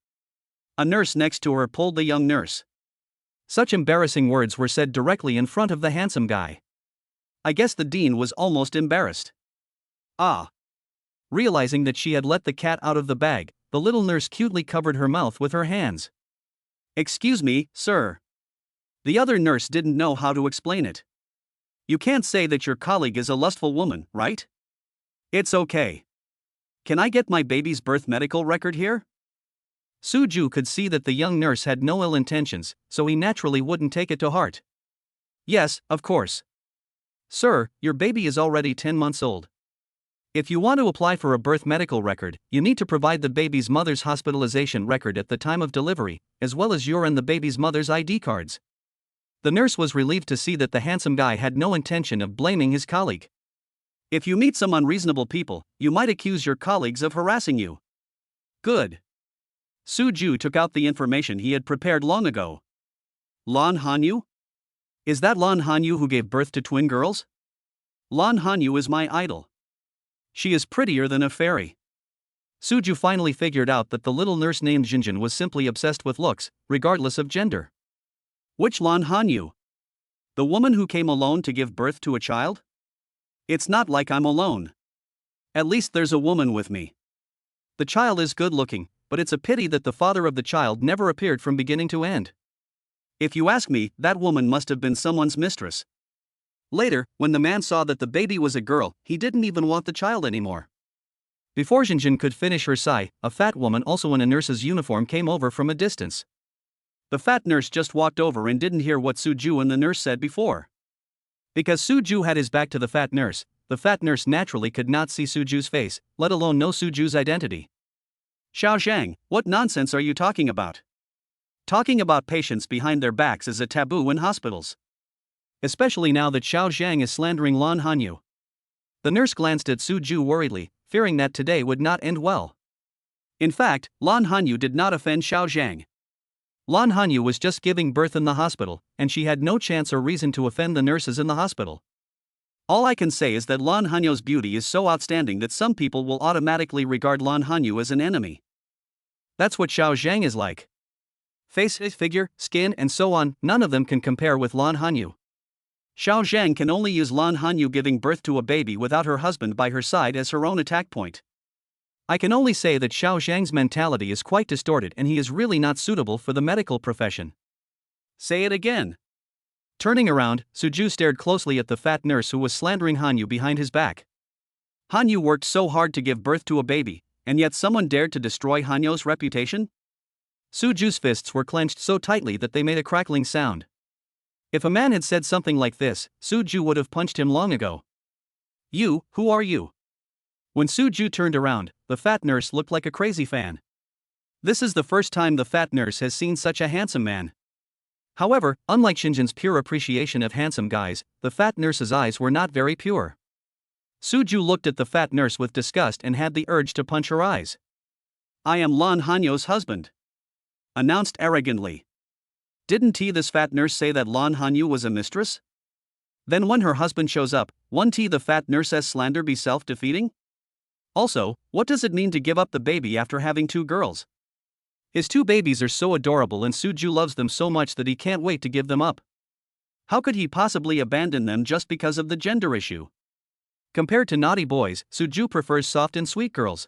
A nurse next to her pulled the young nurse. Such embarrassing words were said directly in front of the handsome guy. I guess the dean was almost embarrassed. Ah. Realizing that she had let the cat out of the bag, the little nurse cutely covered her mouth with her hands. Excuse me, sir. The other nurse didn't know how to explain it. You can't say that your colleague is a lustful woman, right? It's okay. Can I get my baby's birth medical record here? Suju could see that the young nurse had no ill intentions, so he naturally wouldn't take it to heart. Yes, of course. Sir, your baby is already 10 months old. If you want to apply for a birth medical record, you need to provide the baby's mother's hospitalization record at the time of delivery, as well as your and the baby's mother's ID cards. The nurse was relieved to see that the handsome guy had no intention of blaming his colleague. If you meet some unreasonable people, you might accuse your colleagues of harassing you. Good. Suju took out the information he had prepared long ago. Lan Hanyu? Is that Lan Hanyu who gave birth to twin girls? Lan Hanyu is my idol. She is prettier than a fairy. Suju finally figured out that the little nurse named Jinjin was simply obsessed with looks, regardless of gender. Which Lan Hanyu? The woman who came alone to give birth to a child? It's not like I'm alone. At least there's a woman with me. The child is good looking, but it's a pity that the father of the child never appeared from beginning to end. If you ask me, that woman must have been someone's mistress. Later, when the man saw that the baby was a girl, he didn't even want the child anymore. Before Jinjin could finish her sigh, a fat woman also in a nurse's uniform came over from a distance. The fat nurse just walked over and didn't hear what Suju and the nurse said before. Because Suju had his back to the fat nurse naturally could not see Suju's face, let alone know Suju's identity. Xiao Zhang, what nonsense are you talking about? Talking about patients behind their backs is a taboo in hospitals. Especially now that Xiao Zhang is slandering Lan Hanyu. The nurse glanced at Suju worriedly, fearing that today would not end well. In fact, Lan Hanyu did not offend Xiao Zhang. Lan Hanyu was just giving birth in the hospital, and she had no chance or reason to offend the nurses in the hospital. All I can say is that Lan Hanyu's beauty is so outstanding that some people will automatically regard Lan Hanyu as an enemy. That's what Xiao Zhang is like. Face, figure, skin, and so on, none of them can compare with Lan Hanyu. Xiao Zhang can only use Lan Hanyu giving birth to a baby without her husband by her side as her own attack point. I can only say that Xiao Zhang's mentality is quite distorted and he is really not suitable for the medical profession. Say it again. Turning around, Suju stared closely at the fat nurse who was slandering Hanyu behind his back. Hanyu worked so hard to give birth to a baby, and yet someone dared to destroy Hanyu's reputation? Suju's fists were clenched so tightly that they made a crackling sound. If a man had said something like this, Suju would have punched him long ago. You, who are you? When Suju turned around, the fat nurse looked like a crazy fan. This is the first time the fat nurse has seen such a handsome man. However, unlike Shinjin's pure appreciation of handsome guys, the fat nurse's eyes were not very pure. Suju looked at the fat nurse with disgust and had the urge to punch her eyes. I am Lan Hanyu's husband. Announced arrogantly. Didn't this fat nurse say that Lan Hanyu was a mistress? Then when her husband shows up, won't the fat nurse's slander be self-defeating? Also, what does it mean to give up the baby after having 2 girls? His 2 babies are so adorable and Suju loves them so much that he can't wait to give them up. How could he possibly abandon them just because of the gender issue? Compared to naughty boys, Suju prefers soft and sweet girls.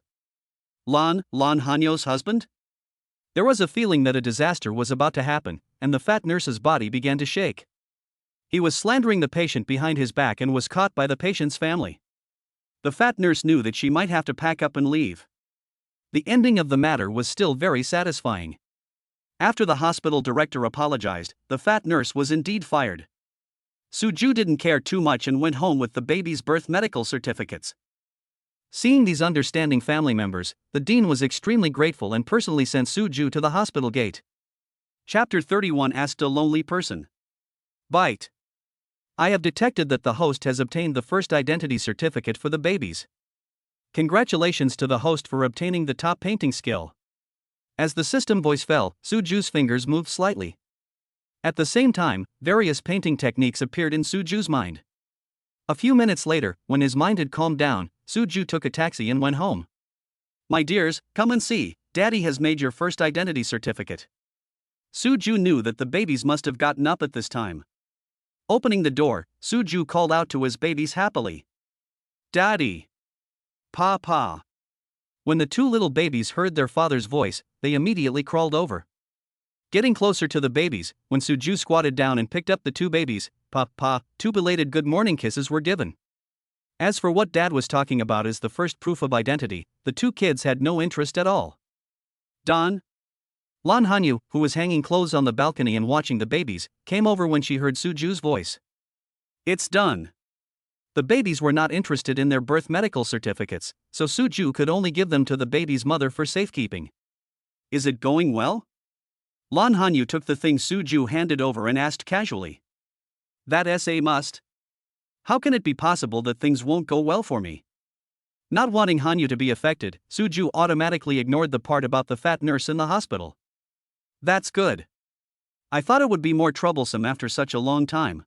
Lan Hanyu's husband? There was a feeling that a disaster was about to happen, and the fat nurse's body began to shake. He was slandering the patient behind his back and was caught by the patient's family. The fat nurse knew that she might have to pack up and leave. The ending of the matter was still very satisfying. After the hospital director apologized, the fat nurse was indeed fired. Suju didn't care too much and went home with the baby's birth medical certificates. Seeing these understanding family members, the dean was extremely grateful and personally sent Suju to the hospital gate. Chapter 31 Asked a Lonely Person. Bite. I have detected that the host has obtained the first identity certificate for the babies. Congratulations to the host for obtaining the top painting skill. As the system voice fell, Suju's fingers moved slightly. At the same time, various painting techniques appeared in Suju's mind. A few minutes later, when his mind had calmed down, Suju took a taxi and went home. My dears, come and see, Daddy has made your first identity certificate. Suju knew that the babies must have gotten up at this time. Opening the door, Suju called out to his babies happily. Daddy! Papa! When the 2 little babies heard their father's voice, they immediately crawled over. Getting closer to the babies, when Suju squatted down and picked up the 2 babies, 2 belated good morning kisses were given. As for what Dad was talking about as the first proof of identity, the 2 kids had no interest at all. Don? Lan Hanyu, who was hanging clothes on the balcony and watching the babies, came over when she heard Suju's voice. It's done. The babies were not interested in their birth medical certificates, so Suju could only give them to the baby's mother for safekeeping. Is it going well? Lan Hanyu took the thing Suju handed over and asked casually. That SA must. How can it be possible that things won't go well for me? Not wanting Hanyu to be affected, Suju automatically ignored the part about the fat nurse in the hospital. That's good. I thought it would be more troublesome after such a long time.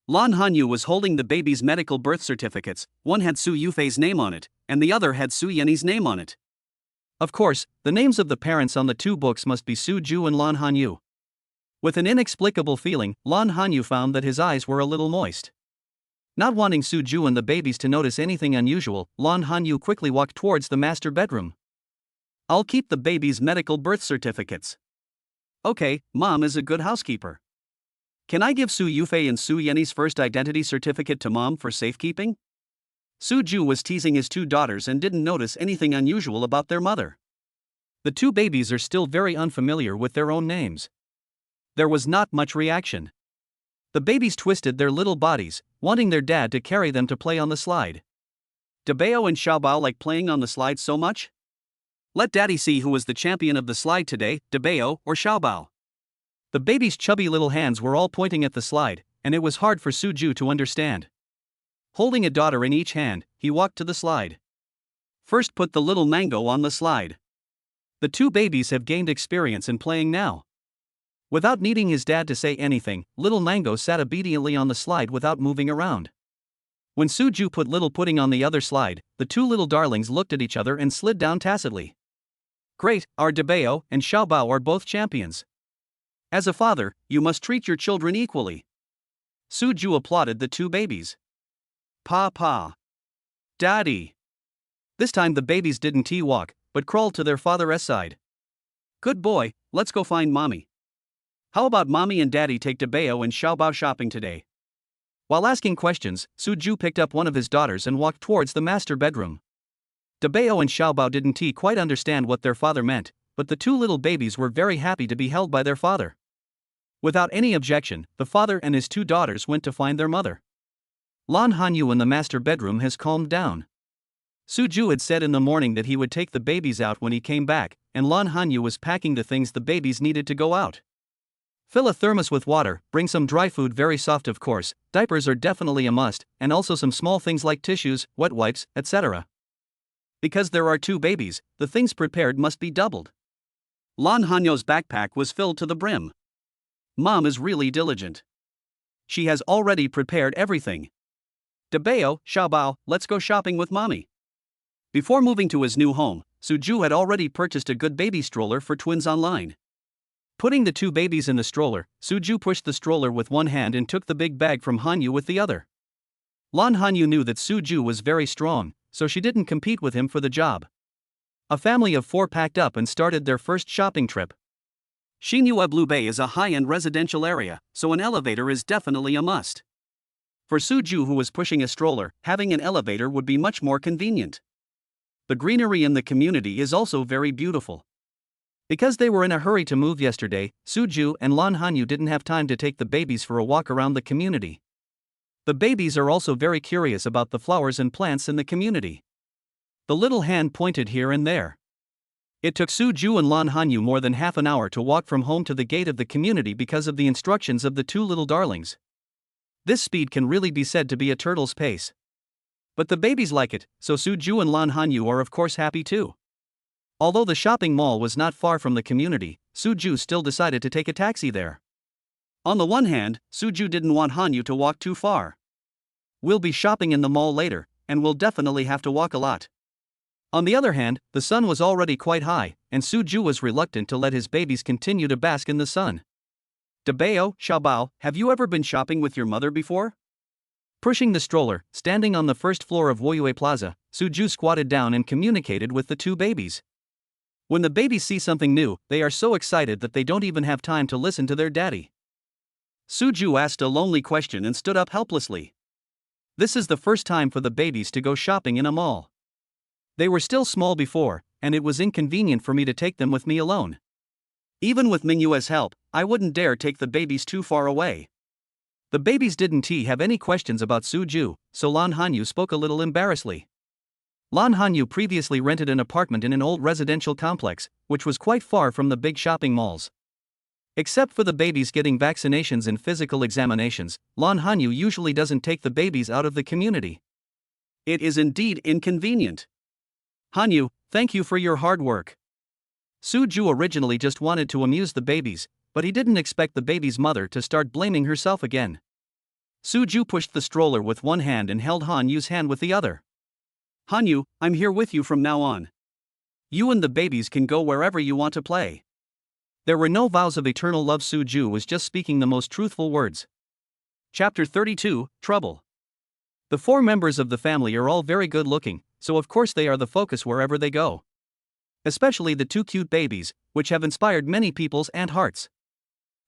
Lan Hanyu was holding the baby's medical birth certificates. One had Su Yufei's name on it, and the other had Su Yenni's name on it. Of course, the names of the parents on the 2 books must be Suju and Lan Hanyu. With an inexplicable feeling, Lan Hanyu found that his eyes were a little moist. Not wanting Suju and the babies to notice anything unusual, Lan Hanyu quickly walked towards the master bedroom. I'll keep the baby's medical birth certificates. Okay, Mom is a good housekeeper. Can I give Su Yufei and Su Yenny's first identity certificate to Mom for safekeeping? Su Ju was teasing his two daughters and didn't notice anything unusual about their mother. The two babies are still very unfamiliar with their own names. There was not much reaction. The babies twisted their little bodies, wanting their dad to carry them to play on the slide. Dabeo and Xiaobao like playing on the slide so much? Let Daddy see who was the champion of the slide today, Dabeo or Xiaobao. The baby's chubby little hands were all pointing at the slide, and it was hard for Su Ju to understand. Holding a daughter in each hand, he walked to the slide. First put the little mango on the slide. The two babies have gained experience in playing now. Without needing his dad to say anything, little Mango sat obediently on the slide without moving around. When Su Ju put little Pudding on the other slide, the two little darlings looked at each other and slid down tacitly. Great, our Dabeo and Xiaobao are both champions. As a father, you must treat your children equally. Su Ju applauded the two babies. Pa. Daddy. This time the babies didn't walk, but crawled to their father's side. Good boy, let's go find Mommy. How about Mommy and Daddy take Dabeo and Xiaobao shopping today? While asking questions, Su Ju picked up one of his daughters and walked towards the master bedroom. Dabeo and Xiaobao didn't quite understand what their father meant, but the two little babies were very happy to be held by their father. Without any objection, the father and his two daughters went to find their mother. Lan Hanyu in the master bedroom has calmed down. Su Ju had said in the morning that he would take the babies out when he came back, and Lan Hanyu was packing the things the babies needed to go out. Fill a thermos with water, bring some dry food, very soft of course, diapers are definitely a must, and also some small things like tissues, wet wipes, etc. Because there are two babies, the things prepared must be doubled. Lan Hanyu's backpack was filled to the brim. Mom is really diligent. She has already prepared everything. Dabeo, Xiaobao, let's go shopping with Mommy. Before moving to his new home, Su Ju had already purchased a good baby stroller for twins online. Putting the two babies in the stroller, Su Ju pushed the stroller with one hand and took the big bag from Hanyu with the other. Lan Hanyu knew that Su Ju was very strong, so she didn't compete with him for the job. A family of 4 packed up and started their first shopping trip. Xinhua Blue Bay is a high-end residential area, so an elevator is definitely a must. For Su Ju, who was pushing a stroller, having an elevator would be much more convenient. The greenery in the community is also very beautiful. Because they were in a hurry to move yesterday, Su Ju and Lan Hanyu didn't have time to take the babies for a walk around the community. The babies are also very curious about the flowers and plants in the community. The little hand pointed here and there. It took Su Ju and Lan Hanyu more than half an hour to walk from home to the gate of the community because of the instructions of the two little darlings. This speed can really be said to be a turtle's pace. But the babies like it, so Su Ju and Lan Hanyu are of course happy too. Although the shopping mall was not far from the community, Su Ju still decided to take a taxi there. On the one hand, Su Ju didn't want Hanyu to walk too far. We'll be shopping in the mall later, and we'll definitely have to walk a lot. On the other hand, the sun was already quite high, and Su Ju was reluctant to let his babies continue to bask in the sun. Dabeo, Xiaobao, have you ever been shopping with your mother before? Pushing the stroller, standing on the first floor of Woyue Plaza, Su Ju squatted down and communicated with the two babies. When the babies see something new, they are so excited that they don't even have time to listen to their daddy. Su Ju asked a lonely question and stood up helplessly. This is the first time for the babies to go shopping in a mall. They were still small before, and it was inconvenient for me to take them with me alone. Even with Mingyue's help, I wouldn't dare take the babies too far away. The babies didn't have any questions about Su Ju, so Lan Hanyu spoke a little embarrassedly. Lan Hanyu previously rented an apartment in an old residential complex, which was quite far from the big shopping malls. Except for the babies getting vaccinations and physical examinations, Lan Hanyu usually doesn't take the babies out of the community. It is indeed inconvenient. Hanyu, thank you for your hard work. Su Ju originally just wanted to amuse the babies, but he didn't expect the baby's mother to start blaming herself again. Su Ju pushed the stroller with one hand and held Hanyu's hand with the other. Hanyu, I'm here with you from now on. You and the babies can go wherever you want to play. There were no vows of eternal love. Su Ju was just speaking the most truthful words. Chapter 32, Trouble. The 4 members of the family are all very good looking, so of course they are the focus wherever they go. Especially the two cute babies, which have inspired many people's and hearts.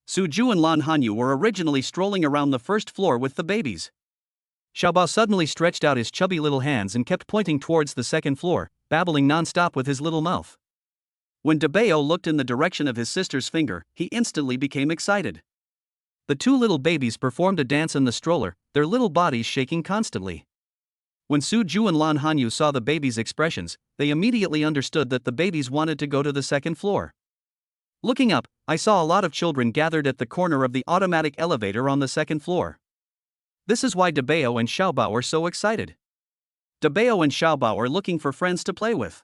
Suju and Lan Hanyu were originally strolling around the first floor with the babies. Xiaobao suddenly stretched out his chubby little hands and kept pointing towards the second floor, babbling non-stop with his little mouth. When Debeo looked in the direction of his sister's finger, he instantly became excited. The two little babies performed a dance in the stroller, their little bodies shaking constantly. When Suju and Lan Hanyu saw the babies' expressions, they immediately understood that the babies wanted to go to the second floor. Looking up, I saw a lot of children gathered at the corner of the automatic elevator on the second floor. This is why Debeo and Xiaobao are so excited. Debeo and Xiaobao are looking for friends to play with.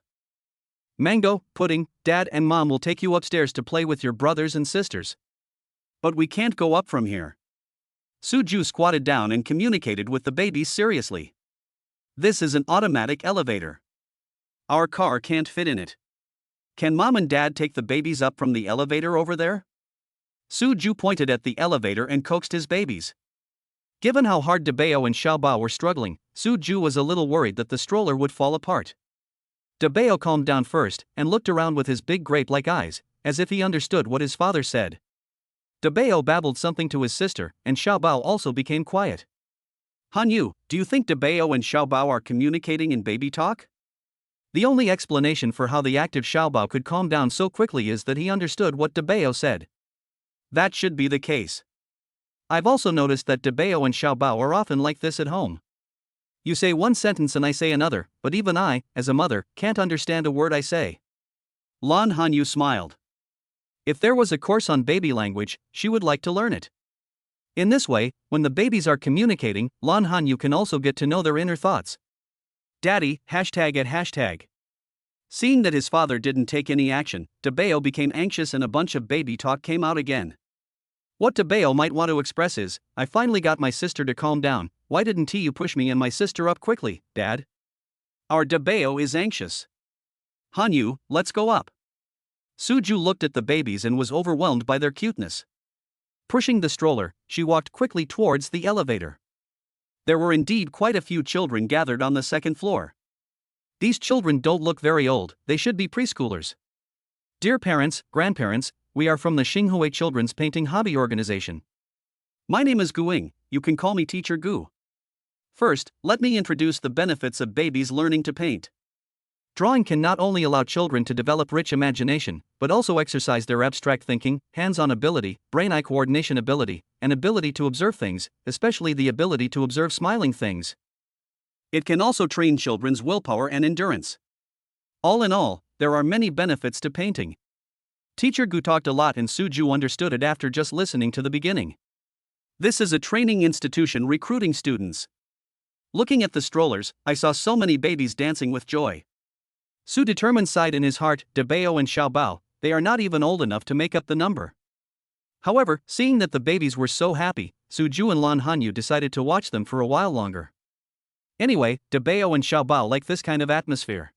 Mango, Pudding, Dad and Mom will take you upstairs to play with your brothers and sisters. But we can't go up from here. Suju squatted down and communicated with the babies seriously. This is an automatic elevator. Our car can't fit in it. Can Mom and Dad take the babies up from the elevator over there? Suju pointed at the elevator and coaxed his babies. Given how hard Debeo and Xiaobao were struggling, Suju was a little worried that the stroller would fall apart. Debeo calmed down first and looked around with his big grape-like eyes, as if he understood what his father said. Debeo babbled something to his sister, and Xiaobao also became quiet. Hanyu, do you think Debeo and Xiaobao are communicating in baby talk? The only explanation for how the active Xiaobao could calm down so quickly is that he understood what Debeo said. That should be the case. I've also noticed that Debeo and Xiaobao are often like this at home. You say one sentence and I say another, but even I, as a mother, can't understand a word I say. Lan Hanyu smiled. If there was a course on baby language, she would like to learn it. In this way, when the babies are communicating, Lan Hanyu can also get to know their inner thoughts. Daddy, #@#. Seeing that his father didn't take any action, Debeo became anxious and a bunch of baby talk came out again. What Debeo might want to express is, I finally got my sister to calm down, why didn't you push me and my sister up quickly, Dad? Our Debeo is anxious. Hanyu, let's go up. Suju looked at the babies and was overwhelmed by their cuteness. Pushing the stroller, she walked quickly towards the elevator. There were indeed quite a few children gathered on the second floor. These children don't look very old, they should be preschoolers. Dear parents, grandparents, we are from the Xinghui Children's Painting Hobby Organization. My name is Guing, you can call me Teacher Gu. First, let me introduce the benefits of babies learning to paint. Drawing can not only allow children to develop rich imagination, but also exercise their abstract thinking, hands-on ability, brain-eye coordination ability, and ability to observe things, especially the ability to observe smiling things. It can also train children's willpower and endurance. All in all, there are many benefits to painting. Teacher Gu talked a lot and Suju understood it after just listening to the beginning. This is a training institution recruiting students. Looking at the strollers, I saw so many babies dancing with joy. Su determined sighed in his heart, Debeo and Xiaobao, they are not even old enough to make up the number. However, seeing that the babies were so happy, Suju and Lan Hanyu decided to watch them for a while longer. Anyway, Debeo and Xiaobao like this kind of atmosphere.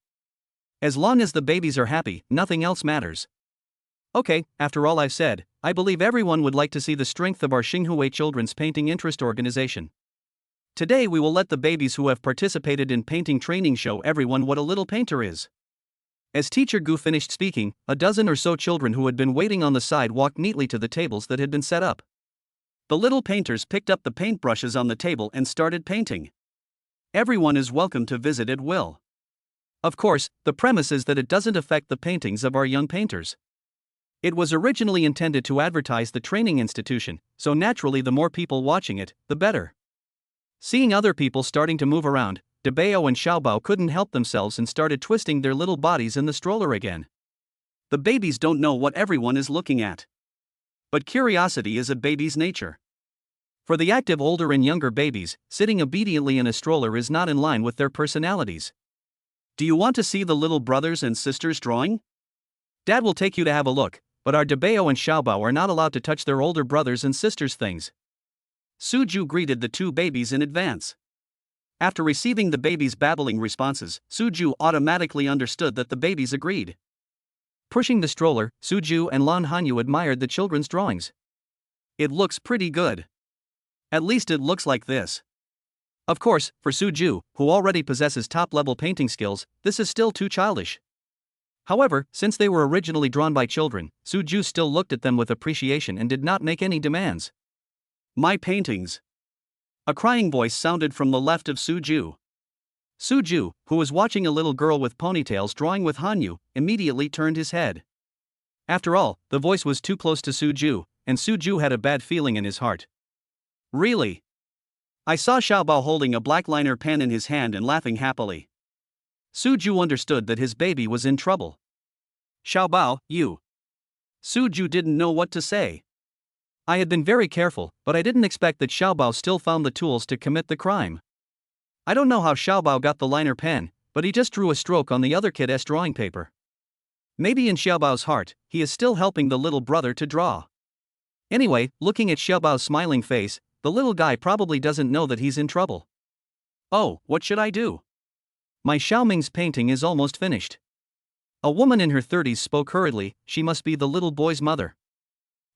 As long as the babies are happy, nothing else matters. Okay, after all I've said, I believe everyone would like to see the strength of our Xinghui Children's Painting Interest Organization. Today we will let the babies who have participated in painting training show everyone what a little painter is. As Teacher Gu finished speaking, a dozen or so children who had been waiting on the side walked neatly to the tables that had been set up. The little painters picked up the paintbrushes on the table and started painting. Everyone is welcome to visit at will. Of course, the premise is that it doesn't affect the paintings of our young painters. It was originally intended to advertise the training institution, so naturally the more people watching it, the better. Seeing other people starting to move around, Debeo and Xiaobao couldn't help themselves and started twisting their little bodies in the stroller again. The babies don't know what everyone is looking at. But curiosity is a baby's nature. For the active older and younger babies, sitting obediently in a stroller is not in line with their personalities. Do you want to see the little brothers and sisters drawing? Dad will take you to have a look, but our Debeo and Xiaobao are not allowed to touch their older brothers and sisters' things. Suju greeted the two babies in advance. After receiving the babies' babbling responses, Suju automatically understood that the babies agreed. Pushing the stroller, Suju and Lan Hanyu admired the children's drawings. It looks pretty good. At least it looks like this. Of course, for Suju, who already possesses top-level painting skills, this is still too childish. However, since they were originally drawn by children, Suju still looked at them with appreciation and did not make any demands. My paintings. A crying voice sounded from the left of Suju. Suju, who was watching a little girl with ponytails drawing with Hanyu, immediately turned his head. After all, the voice was too close to Suju, and Suju had a bad feeling in his heart. Really? I saw Xiaobao holding a black liner pen in his hand and laughing happily. Suju understood that his baby was in trouble. Xiaobao, you. Suju didn't know what to say. I had been very careful, but I didn't expect that Xiaobao still found the tools to commit the crime. I don't know how Xiaobao got the liner pen, but he just drew a stroke on the other kid's drawing paper. Maybe in Xiaobao's heart, he is still helping the little brother to draw. Anyway, looking at Xiaobao's smiling face, the little guy probably doesn't know that he's in trouble. Oh, what should I do? My Xiaoming's painting is almost finished. A woman in her 30s spoke hurriedly. She must be the little boy's mother.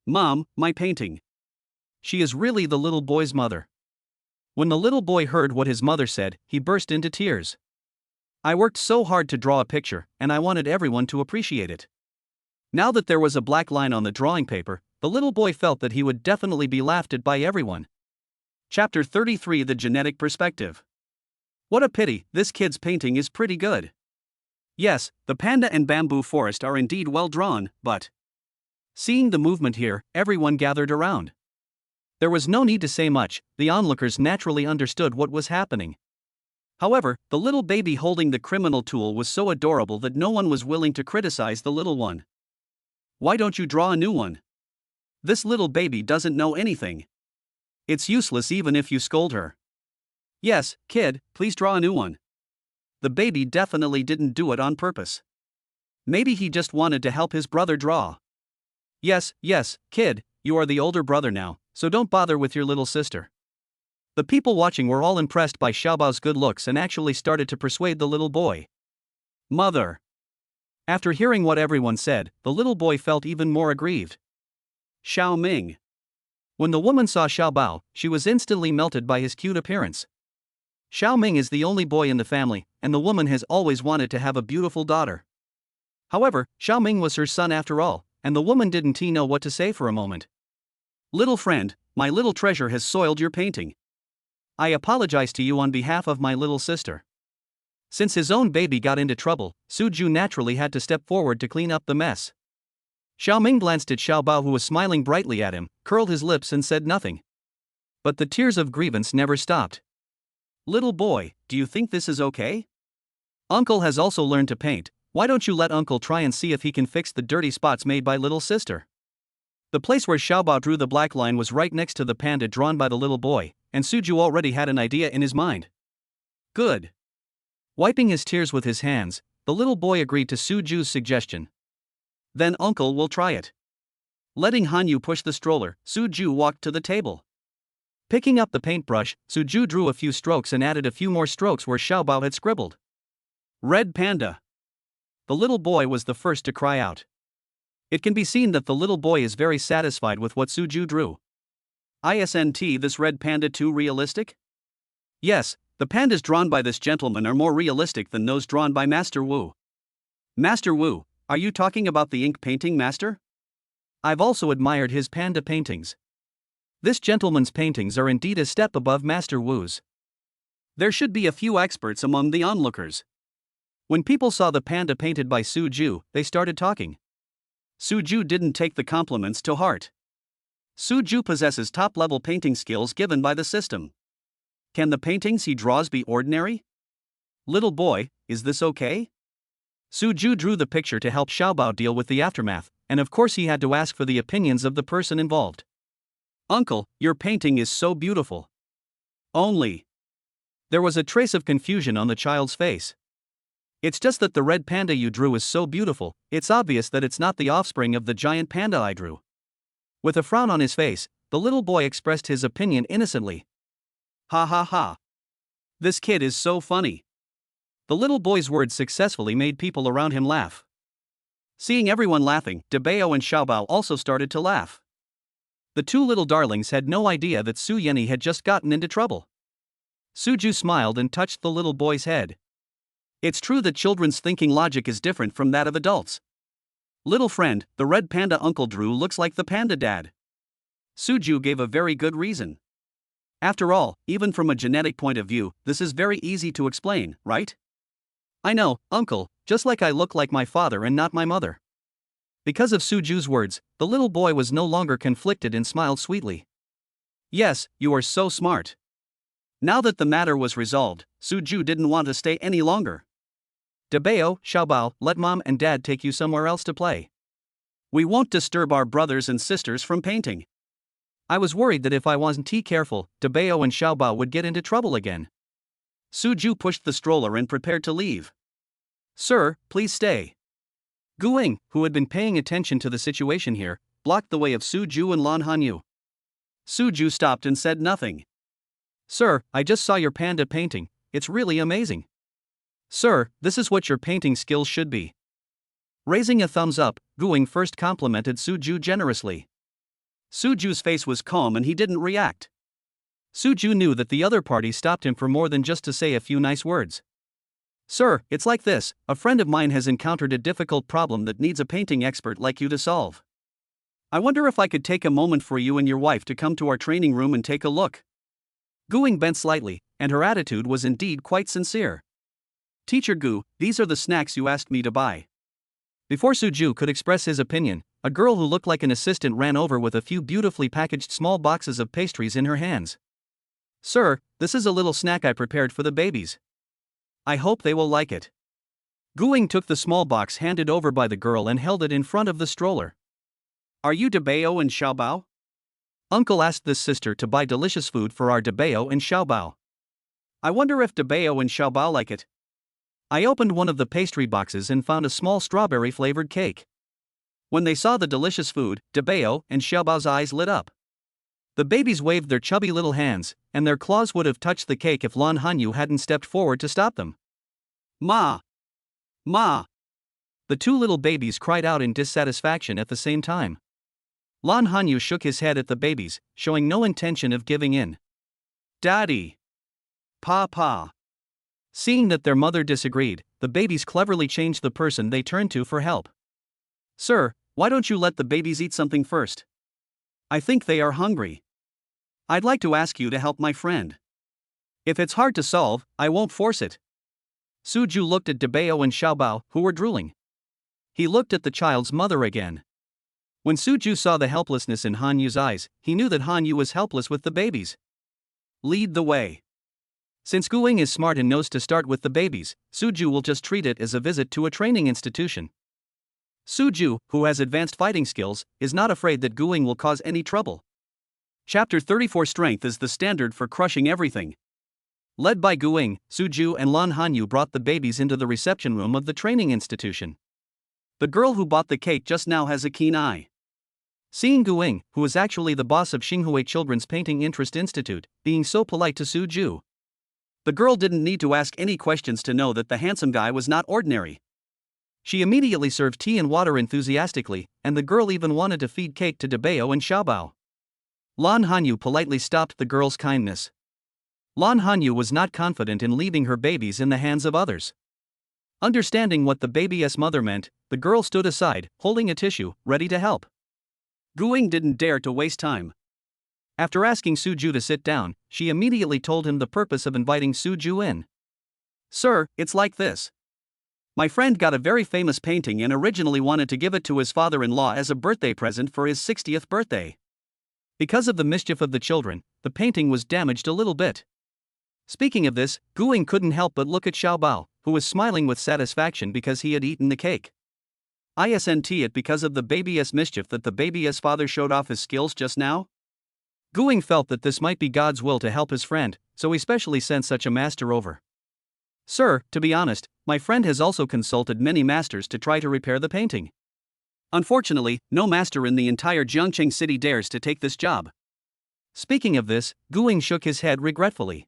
Mom, my painting. She is really the little boy's mother. When the little boy heard what his mother said, he burst into tears. I worked so hard to draw a picture, and I wanted everyone to appreciate it. Now that there was a black line on the drawing paper, the little boy felt that he would definitely be laughed at by everyone. Chapter 33: The Genetic Perspective. What a pity, this kid's painting is pretty good. Yes, the panda and bamboo forest are indeed well drawn, but... Seeing the movement here, everyone gathered around. There was no need to say much, the onlookers naturally understood what was happening. However, the little baby holding the criminal tool was so adorable that no one was willing to criticize the little one. Why don't you draw a new one? This little baby doesn't know anything. It's useless even if you scold her. Yes, kid, please draw a new one. The baby definitely didn't do it on purpose. Maybe he just wanted to help his brother draw. Yes, kid, you are the older brother now, so don't bother with your little sister. The people watching were all impressed by Xiaobao's good looks and actually started to persuade the little boy. Mother. After hearing what everyone said, the little boy felt even more aggrieved. Xiao Ming. When the woman saw Xiaobao, she was instantly melted by his cute appearance. Xiao Ming is the only boy in the family, and the woman has always wanted to have a beautiful daughter. However, Xiao Ming was her son after all, and the woman didn't know what to say for a moment. Little friend, my little treasure has soiled your painting. I apologize to you on behalf of my little sister. Since his own baby got into trouble, Suju naturally had to step forward to clean up the mess. Xiao Ming glanced at Xiaobao, who was smiling brightly at him, curled his lips and said nothing. But the tears of grievance never stopped. Little boy, do you think this is okay? Uncle has also learned to paint. Why don't you let Uncle try and see if he can fix the dirty spots made by little sister? The place where Xiaobao drew the black line was right next to the panda drawn by the little boy, and Suju already had an idea in his mind. Good. Wiping his tears with his hands, the little boy agreed to Suju's suggestion. Then Uncle will try it. Letting Hanyu push the stroller, Suju walked to the table. Picking up the paintbrush, Suju drew a few strokes and added a few more strokes where Xiaobao had scribbled. Red panda. The little boy was the first to cry out. It can be seen that the little boy is very satisfied with what Suju drew. Isn't this red panda too realistic? Yes, the pandas drawn by this gentleman are more realistic than those drawn by Master Wu. Master Wu, are you talking about the ink painting master? I've also admired his panda paintings. This gentleman's paintings are indeed a step above Master Wu's. There should be a few experts among the onlookers. When people saw the panda painted by Suju, they started talking. Suju didn't take the compliments to heart. Suju possesses top-level painting skills given by the system. Can the paintings he draws be ordinary? Little boy, is this okay? Suju drew the picture to help Xiaobao deal with the aftermath, and of course he had to ask for the opinions of the person involved. Uncle, your painting is so beautiful. Only. There was a trace of confusion on the child's face. It's just that the red panda you drew is so beautiful, it's obvious that it's not the offspring of the giant panda I drew. With a frown on his face, the little boy expressed his opinion innocently. Ha ha ha. This kid is so funny. The little boy's words successfully made people around him laugh. Seeing everyone laughing, Debao and Xiaobao also started to laugh. The two little darlings had no idea that Su Yenny had just gotten into trouble. Suju smiled and touched the little boy's head. It's true that children's thinking logic is different from that of adults. Little friend, the red panda Uncle Drew looks like the panda dad. Suju gave a very good reason. After all, even from a genetic point of view, this is very easy to explain, right? I know, uncle, just like I look like my father and not my mother. Because of Suju's words, the little boy was no longer conflicted and smiled sweetly. Yes, you are so smart. Now that the matter was resolved, Suju didn't want to stay any longer. Debeo, Xiaobao, let mom and dad take you somewhere else to play. We won't disturb our brothers and sisters from painting. I was worried that if I wasn't careful, Debeo and Xiaobao would get into trouble again. Suju pushed the stroller and prepared to leave. Sir, please stay. Guing, who had been paying attention to the situation here, blocked the way of Suju and Lan Hanyu. Suju stopped and said nothing. Sir, I just saw your panda painting, it's really amazing. Sir, this is what your painting skills should be. Raising a thumbs up, Guing first complimented Suju generously. Suju's face was calm and he didn't react. Suju knew that the other party stopped him for more than just to say a few nice words. Sir, it's like this, a friend of mine has encountered a difficult problem that needs a painting expert like you to solve. I wonder if I could take a moment for you and your wife to come to our training room and take a look. Guing bent slightly, and her attitude was indeed quite sincere. Teacher Gu, these are the snacks you asked me to buy. Before Suju could express his opinion, a girl who looked like an assistant ran over with a few beautifully packaged small boxes of pastries in her hands. Sir, this is a little snack I prepared for the babies. I hope they will like it. Guing took the small box handed over by the girl and held it in front of the stroller. Are you Debeo and Xiaobao? Uncle asked this sister to buy delicious food for our Debeo and Xiaobao. I wonder if Debeo and Xiaobao like it. I opened one of the pastry boxes and found a small strawberry-flavored cake. When they saw the delicious food, Debeo and Xiaobao's eyes lit up. The babies waved their chubby little hands, and their claws would have touched the cake if Lan Hanyu hadn't stepped forward to stop them. Ma! Ma! The two little babies cried out in dissatisfaction at the same time. Lan Hanyu shook his head at the babies, showing no intention of giving in. Daddy! Papa! Seeing that their mother disagreed, the babies cleverly changed the person they turned to for help. Sir, why don't you let the babies eat something first? I think they are hungry. I'd like to ask you to help my friend. If it's hard to solve, I won't force it. Suju looked at Debeo and Xiaobao, who were drooling. He looked at the child's mother again. When Suju saw the helplessness in Hanyu's eyes, he knew that Hanyu was helpless with the babies. Lead the way. Since Guing is smart and knows to start with the babies, Suju will just treat it as a visit to a training institution. Suju, who has advanced fighting skills, is not afraid that Guing will cause any trouble. Chapter 34 Strength is the standard for crushing everything. Led by Guing, Suju and Lan Hanyu brought the babies into the reception room of the training institution. The girl who bought the cake just now has a keen eye. Seeing Guing, who is actually the boss of Xinghue Children's Painting Interest Institute, being so polite to Suju, the girl didn't need to ask any questions to know that the handsome guy was not ordinary. She immediately served tea and water enthusiastically, and the girl even wanted to feed cake to Debeo and Xiaobao. Lan Hanyu politely stopped the girl's kindness. Lan Hanyu was not confident in leaving her babies in the hands of others. Understanding what the baby's mother meant, the girl stood aside, holding a tissue, ready to help. Guing didn't dare to waste time. After asking Suju to sit down, she immediately told him the purpose of inviting Suju in. Sir, it's like this. My friend got a very famous painting and originally wanted to give it to his father-in-law as a birthday present for his 60th birthday. Because of the mischief of the children, the painting was damaged a little bit. Speaking of this, Guing couldn't help but look at Xiaobao, who was smiling with satisfaction because he had eaten the cake. Isn't it because of the baby's mischief that the baby's father showed off his skills just now? Guing felt that this might be God's will to help his friend, so he specially sent such a master over. Sir, to be honest, my friend has also consulted many masters to try to repair the painting. Unfortunately, no master in the entire Jiangcheng city dares to take this job. Speaking of this, Guing shook his head regretfully.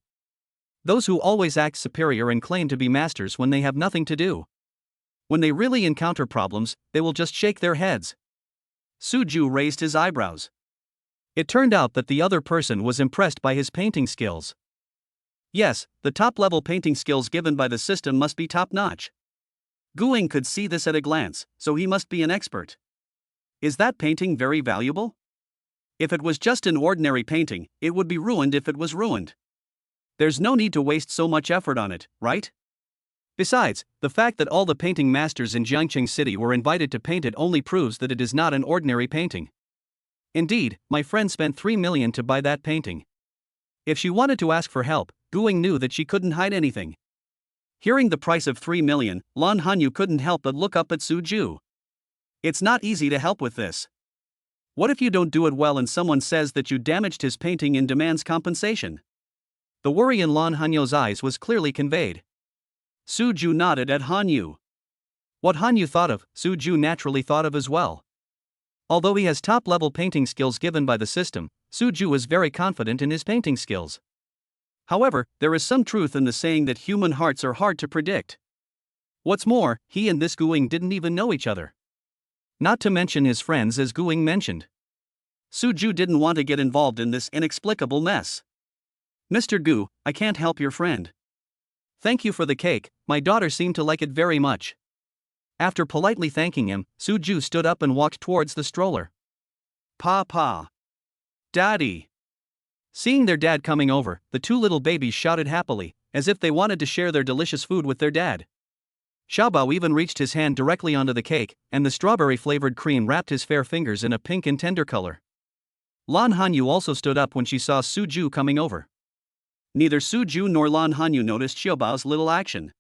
Those who always act superior and claim to be masters when they have nothing to do. When they really encounter problems, they will just shake their heads. Suju raised his eyebrows. It turned out that the other person was impressed by his painting skills. Yes, the top-level painting skills given by the system must be top-notch. Guing could see this at a glance, so he must be an expert. Is that painting very valuable? If it was just an ordinary painting, it would be ruined if it was ruined. There's no need to waste so much effort on it, right? Besides, the fact that all the painting masters in Jiangqing City were invited to paint it only proves that it is not an ordinary painting. Indeed, my friend spent 3 million to buy that painting. If she wanted to ask for help, Guing knew that she couldn't hide anything. Hearing the price of 3 million, Lan Hanyu couldn't help but look up at Su Ju. It's not easy to help with this. What if you don't do it well and someone says that you damaged his painting and demands compensation? The worry in Lan Hanyu's eyes was clearly conveyed. Su Ju nodded at Hanyu. What Hanyu thought of, Su Ju naturally thought of as well. Although he has top-level painting skills given by the system, Su Ju is very confident in his painting skills. However, there is some truth in the saying that human hearts are hard to predict. What's more, he and this Guing didn't even know each other. Not to mention his friends, as Guing mentioned. Su Ju didn't want to get involved in this inexplicable mess. Mr. Gu, I can't help your friend. Thank you for the cake, my daughter seemed to like it very much. After politely thanking him, Su Ju stood up and walked towards the stroller. Papa. Daddy. Seeing their dad coming over, the two little babies shouted happily, as if they wanted to share their delicious food with their dad. Xiaobao even reached his hand directly onto the cake, and the strawberry-flavored cream wrapped his fair fingers in a pink and tender color. Lan Hanyu also stood up when she saw Su Ju coming over. Neither Su Ju nor Lan Hanyu noticed Xiaobao's little action.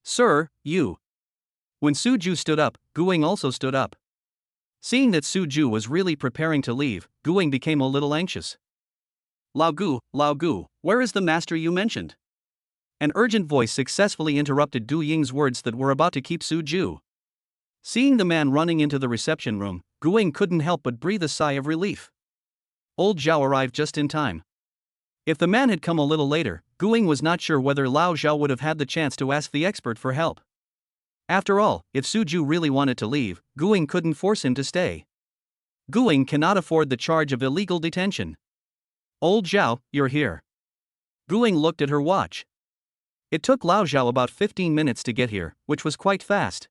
Sir, you. When Su Ju stood up, Guing also stood up. Seeing that Su Ju was really preparing to leave, Guing became a little anxious. Lao Gu, where is the master you mentioned? An urgent voice successfully interrupted Du Ying's words that were about to keep Su Ju. Seeing the man running into the reception room, Guing couldn't help but breathe a sigh of relief. Old Zhao arrived just in time. If the man had come a little later, Guing was not sure whether Lao Zhao would have had the chance to ask the expert for help. After all, if Su Ju really wanted to leave, Guing couldn't force him to stay. Guing cannot afford the charge of illegal detention. Old Zhao, you're here. Guing looked at her watch. It took Lao Zhao about 15 minutes to get here, which was quite fast.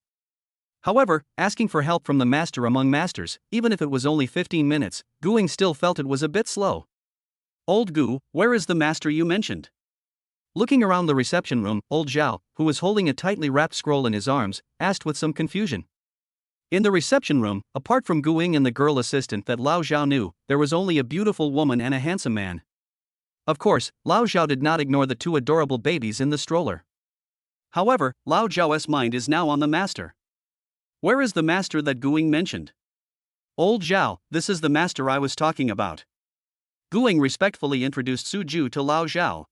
However, asking for help from the master among masters, even if it was only 15 minutes, Guing still felt it was a bit slow. Old Gu, where is the master you mentioned? Looking around the reception room, Old Zhao, who was holding a tightly wrapped scroll in his arms, asked with some confusion. In the reception room, apart from Guing and the girl assistant that Lao Zhao knew, there was only a beautiful woman and a handsome man. Of course, Lao Zhao did not ignore the two adorable babies in the stroller. However, Lao Zhao's mind is now on the master. Where is the master that Guing mentioned? Old Zhao, this is the master I was talking about. Guing respectfully introduced Su Ju to Lao Zhao.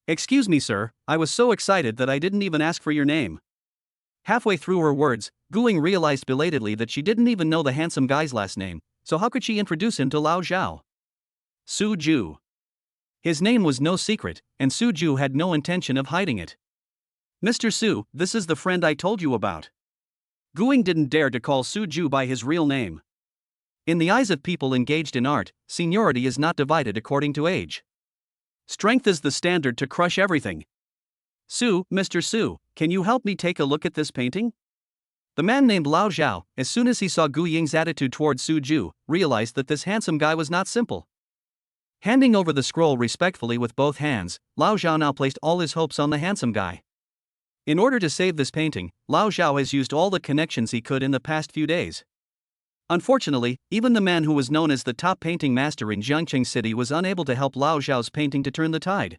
Excuse me, sir, I was so excited that I didn't even ask for your name. Halfway through her words, Guing realized belatedly that she didn't even know the handsome guy's last name, so how could she introduce him to Lao Zhao? Su Ju. His name was no secret, and Su Ju had no intention of hiding it. Mr. Su, this is the friend I told you about. Guing didn't dare to call Su Ju by his real name. In the eyes of people engaged in art, seniority is not divided according to age. Strength is the standard to crush everything. Mr. Su, can you help me take a look at this painting? The man named Lao Zhao, as soon as he saw Gu Ying's attitude towards Su Ju, realized that this handsome guy was not simple. Handing over the scroll respectfully with both hands, Lao Zhao now placed all his hopes on the handsome guy. In order to save this painting, Lao Zhao has used all the connections he could in the past few days. Unfortunately, even the man who was known as the top painting master in Jiangqing City was unable to help Lao Zhao's painting to turn the tide.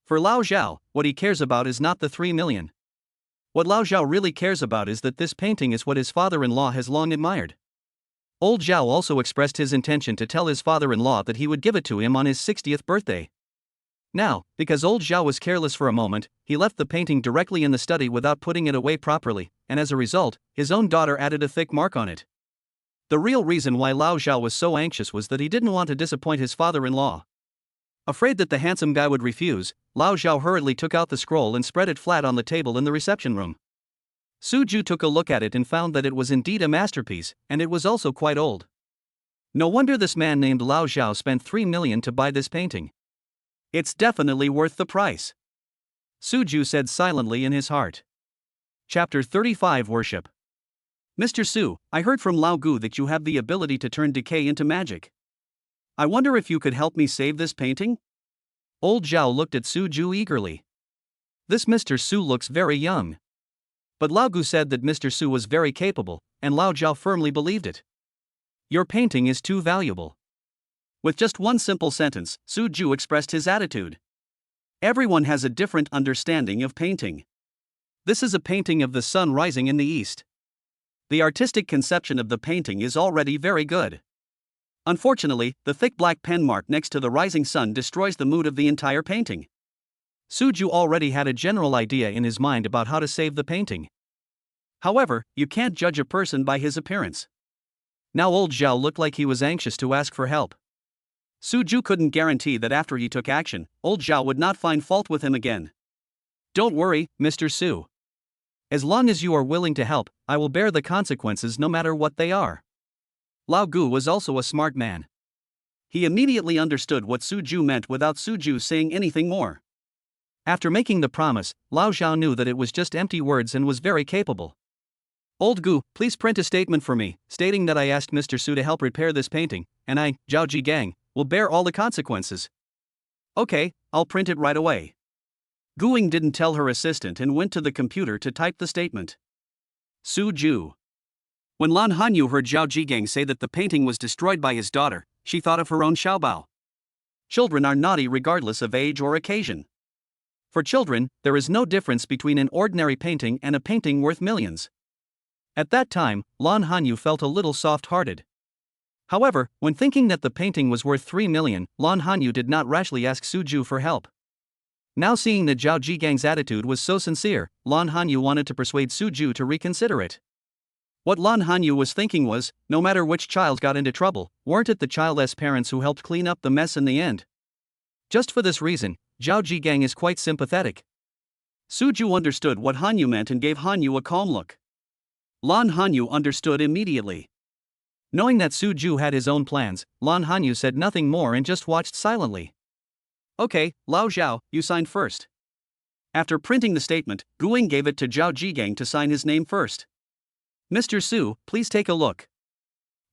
For Lao Zhao, what he cares about is not the 3 million. What Lao Zhao really cares about is that this painting is what his father-in-law has long admired. Old Zhao also expressed his intention to tell his father-in-law that he would give it to him on his 60th birthday. Now, because Old Zhao was careless for a moment, he left the painting directly in the study without putting it away properly, and as a result, his own daughter added a thick mark on it. The real reason why Lao Zhao was so anxious was that he didn't want to disappoint his father-in-law. Afraid that the handsome guy would refuse, Lao Zhao hurriedly took out the scroll and spread it flat on the table in the reception room. Su Ju took a look at it and found that it was indeed a masterpiece, and it was also quite old. No wonder this man named Lao Zhao spent 3 million to buy this painting. It's definitely worth the price, Suju said silently in his heart. Chapter 35 Worship. Mr. Su, I heard from Lao Gu that you have the ability to turn decay into magic. I wonder if you could help me save this painting? Old Zhao looked at Suju eagerly. This Mr. Su looks very young. But Lao Gu said that Mr. Su was very capable, and Lao Zhao firmly believed it. Your painting is too valuable. With just one simple sentence, Suju expressed his attitude. Everyone has a different understanding of painting. This is a painting of the sun rising in the east. The artistic conception of the painting is already very good. Unfortunately, the thick black pen mark next to the rising sun destroys the mood of the entire painting. Suju already had a general idea in his mind about how to save the painting. However, you can't judge a person by his appearance. Now old Zhao looked like he was anxious to ask for help. Suju couldn't guarantee that after he took action, old Zhao would not find fault with him again. Don't worry, Mr. Su. As long as you are willing to help, I will bear the consequences no matter what they are. Lao Gu was also a smart man. He immediately understood what Suju meant without Suju saying anything more. After making the promise, Lao Zhao knew that it was just empty words and was very capable. Old Gu, please print a statement for me, stating that I asked Mr. Su to help repair this painting, and I, Zhao Jigang, will bear all the consequences. Okay, I'll print it right away. Guing didn't tell her assistant and went to the computer to type the statement. Suju. When Lan Hanyu heard Zhao Jigang say that the painting was destroyed by his daughter, she thought of her own Xiaobao. Children are naughty regardless of age or occasion. For children, there is no difference between an ordinary painting and a painting worth millions. At that time, Lan Hanyu felt a little soft-hearted. However, when thinking that the painting was worth 3 million, Lan Hanyu did not rashly ask Suju for help. Now seeing that Zhao Jigang's attitude was so sincere, Lan Hanyu wanted to persuade Suju to reconsider it. What Lan Hanyu was thinking was, no matter which child got into trouble, weren't it the child's parents who helped clean up the mess in the end? Just for this reason, Zhao Jigang is quite sympathetic. Suju understood what Hanyu meant and gave Hanyu a calm look. Lan Hanyu understood immediately. Knowing that Suju had his own plans, Lan Hanyu said nothing more and just watched silently. Okay, Lao Zhao, you sign first. After printing the statement, Guing gave it to Zhao Jigang to sign his name first. Mr. Su, please take a look.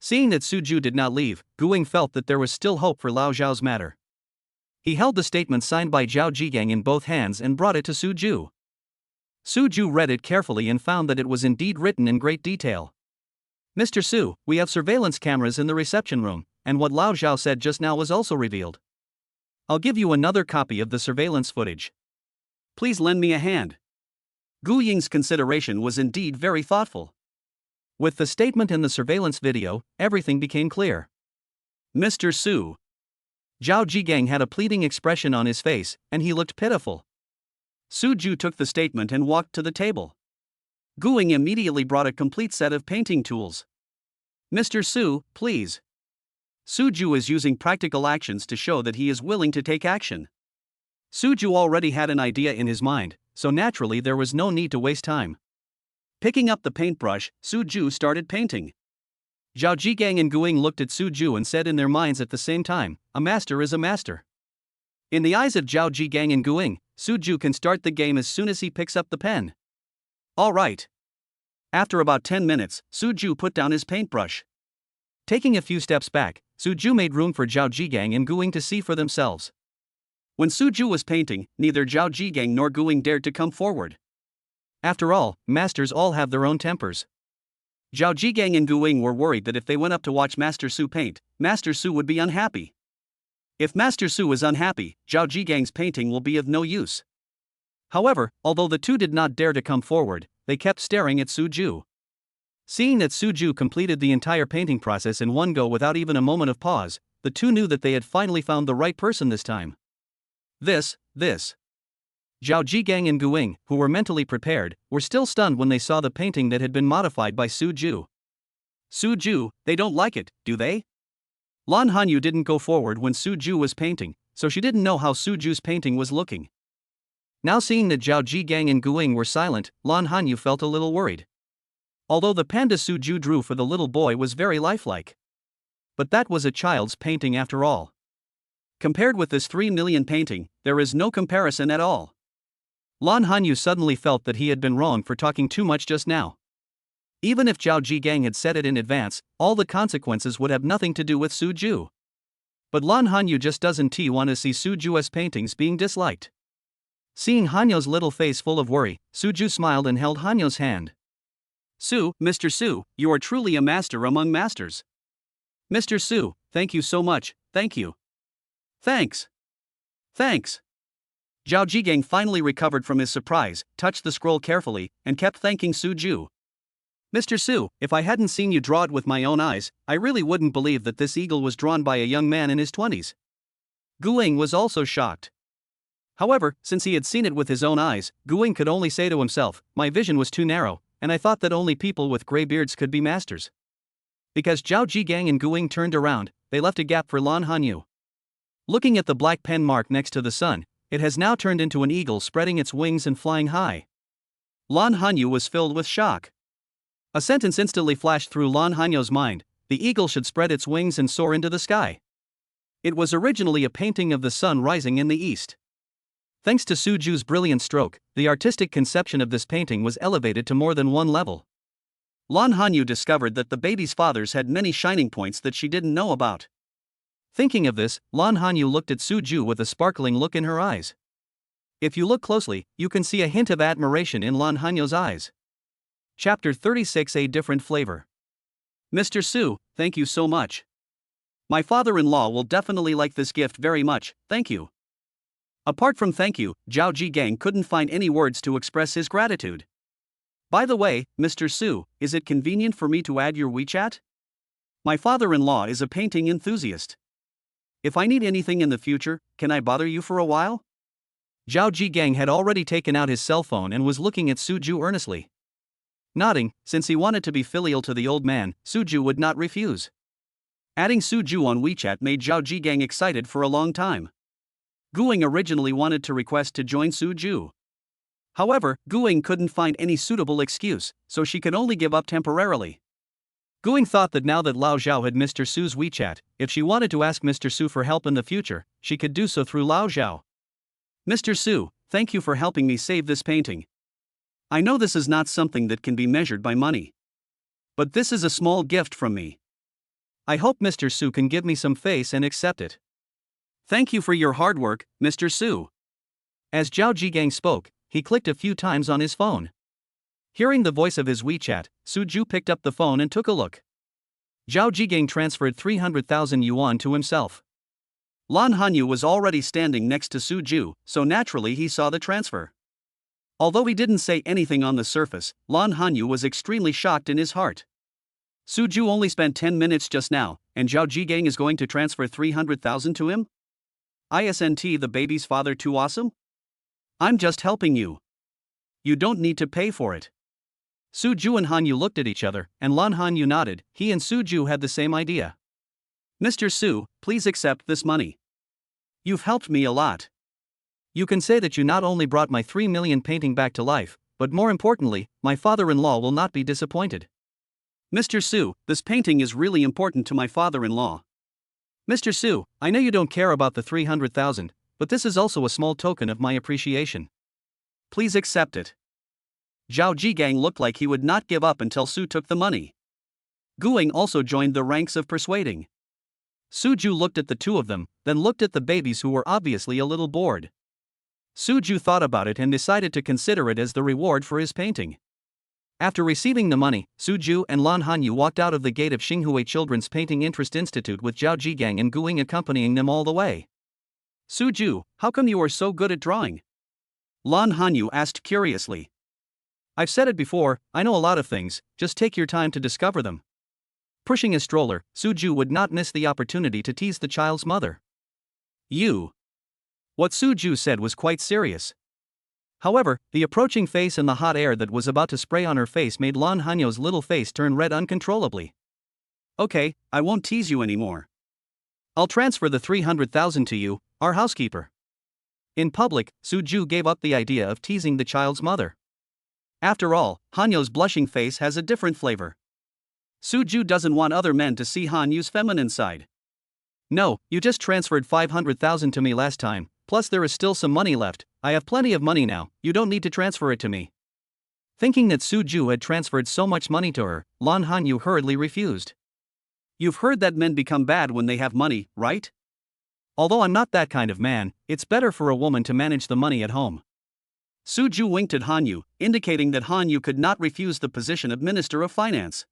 Seeing that Suju did not leave, Guing felt that there was still hope for Lao Zhao's matter. He held the statement signed by Zhao Jigang in both hands and brought it to Suju. Suju read it carefully and found that it was indeed written in great detail. Mr. Su, we have surveillance cameras in the reception room, and what Lao Zhao said just now was also revealed. I'll give you another copy of the surveillance footage. Please lend me a hand. Gu Ying's consideration was indeed very thoughtful. With the statement and the surveillance video, everything became clear. Mr. Su. Zhao Jigang had a pleading expression on his face, and he looked pitiful. Suju took the statement and walked to the table. Guing immediately brought a complete set of painting tools. Mr. Su, please. Suju is using practical actions to show that he is willing to take action. Suju already had an idea in his mind, so naturally there was no need to waste time. Picking up the paintbrush, Suju started painting. Zhao Jigang and Guing looked at Suju and said in their minds at the same time, a master is a master. In the eyes of Zhao Jigang and Guing, Suju can start the game as soon as he picks up the pen. All right. After about 10 minutes, Suju put down his paintbrush. Taking a few steps back, Suju made room for Zhao Jigang and Guing to see for themselves. When Suju was painting, neither Zhao Jigang nor Guing dared to come forward. After all, masters all have their own tempers. Zhao Jigang and Guing were worried that if they went up to watch Master Su paint, Master Su would be unhappy. If Master Su is unhappy, Zhao Jigang's painting will be of no use. However, although the two did not dare to come forward, they kept staring at Suju. Seeing that Suju completed the entire painting process in one go without even a moment of pause, the two knew that they had finally found the right person this time. This. Zhao Jigang and Guing, who were mentally prepared, were still stunned when they saw the painting that had been modified by Suju. Suju, they don't like it, do they? Lan Hanyu didn't go forward when Suju was painting, so she didn't know how Suju's painting was looking. Now seeing that Zhao Jigang and Guing were silent, Lan Hanyu felt a little worried. Although the panda Suju drew for the little boy was very lifelike. But that was a child's painting after all. Compared with this 3 million painting, there is no comparison at all. Lan Hanyu suddenly felt that he had been wrong for talking too much just now. Even if Zhao Jigang had said it in advance, all the consequences would have nothing to do with Su Ju. But Lan Hanyu just doesn't want to see Su Ju's paintings being disliked. Seeing Hanyo's little face full of worry, Su Ju smiled and held Hanyo's hand. Mr. Su, you are truly a master among masters. Mr. Su, thank you so much, thank you. Thanks. Thanks. Zhao Jigang finally recovered from his surprise, touched the scroll carefully, and kept thanking Su Ju. Mr. Su, if I hadn't seen you draw it with my own eyes, I really wouldn't believe that this eagle was drawn by a young man in his 20s. Guing was also shocked. However, since he had seen it with his own eyes, Guing could only say to himself, my vision was too narrow, and I thought that only people with grey beards could be masters. Because Zhao Jigang and Guing turned around, they left a gap for Lan Hanyu. Looking at the black pen mark next to the sun, it has now turned into an eagle spreading its wings and flying high. Lan Hanyu was filled with shock. A sentence instantly flashed through Lan Hanyu's mind, the eagle should spread its wings and soar into the sky. It was originally a painting of the sun rising in the east. Thanks to Su Ju's brilliant stroke, the artistic conception of this painting was elevated to more than one level. Lan Hanyu discovered that the baby's fathers had many shining points that she didn't know about. Thinking of this, Lan Hanyu looked at Su Ju with a sparkling look in her eyes. If you look closely, you can see a hint of admiration in Lan Hanyu's eyes. Chapter 36: A Different Flavor. Mr. Su, thank you so much. My father-in-law will definitely like this gift very much, thank you. Apart from thank you, Zhao Jigang couldn't find any words to express his gratitude. By the way, Mr. Su, is it convenient for me to add your WeChat? My father-in-law is a painting enthusiast. If I need anything in the future, can I bother you for a while? Zhao Jigang had already taken out his cell phone and was looking at Su Ju earnestly. Nodding, since he wanted to be filial to the old man, Su Ju would not refuse. Adding Su Ju on WeChat made Zhao Jigang excited for a long time. Guing originally wanted to request to join Su Ju. However, Guing couldn't find any suitable excuse, so she could only give up temporarily. Guing thought that now that Lao Zhao had Mr. Su's WeChat, if she wanted to ask Mr. Su for help in the future, she could do so through Lao Zhao. Mr. Su, thank you for helping me save this painting. I know this is not something that can be measured by money. But this is a small gift from me. I hope Mr. Su can give me some face and accept it. Thank you for your hard work, Mr. Su. As Zhao Jigang spoke, he clicked a few times on his phone. Hearing the voice of his WeChat, Su Ju picked up the phone and took a look. Zhao Jigang transferred 300,000 yuan to himself. Lan Hanyu was already standing next to Su Ju, so naturally he saw the transfer. Although he didn't say anything on the surface, Lan Hanyu was extremely shocked in his heart. Su Ju only spent 10 minutes just now, and Zhao Jigang is going to transfer 300,000 to him? Isn't the baby's father too awesome? I'm just helping you. You don't need to pay for it. Su Ju and Hanyu looked at each other, and Lan Hanyu nodded. He and Su Ju had the same idea. Mr. Su, please accept this money. You've helped me a lot. You can say that you not only brought my 3 million painting back to life, but more importantly, my father-in-law will not be disappointed. Mr. Su, this painting is really important to my father-in-law. Mr. Su, I know you don't care about the 300,000, but this is also a small token of my appreciation. Please accept it. Zhao Jigang looked like he would not give up until Su took the money. Guing also joined the ranks of persuading. Su Ju looked at the two of them, then looked at the babies who were obviously a little bored. Su Ju thought about it and decided to consider it as the reward for his painting. After receiving the money, Su Ju and Lan Hanyu walked out of the gate of Xinghui Children's Painting Interest Institute with Zhao Jigang and Guing accompanying them all the way. Su Ju, how come you are so good at drawing? Lan Hanyu asked curiously. I've said it before, I know a lot of things, just take your time to discover them. Pushing a stroller, Su Ju would not miss the opportunity to tease the child's mother. You. What Su Ju said was quite serious. However, the approaching face and the hot air that was about to spray on her face made Lan Hanyu's little face turn red uncontrollably. Okay, I won't tease you anymore. I'll transfer the 300,000 to you, our housekeeper. In public, Su Ju gave up the idea of teasing the child's mother. After all, Hanyu's blushing face has a different flavor. Su Ju doesn't want other men to see Hanyu's feminine side. No, you just transferred 500,000 to me last time, plus there is still some money left. I have plenty of money now, you don't need to transfer it to me. Thinking that Suju had transferred so much money to her, Lan Hanyu hurriedly refused. You've heard that men become bad when they have money, right? Although I'm not that kind of man, it's better for a woman to manage the money at home. Suju winked at Hanyu, indicating that Hanyu could not refuse the position of Minister of Finance.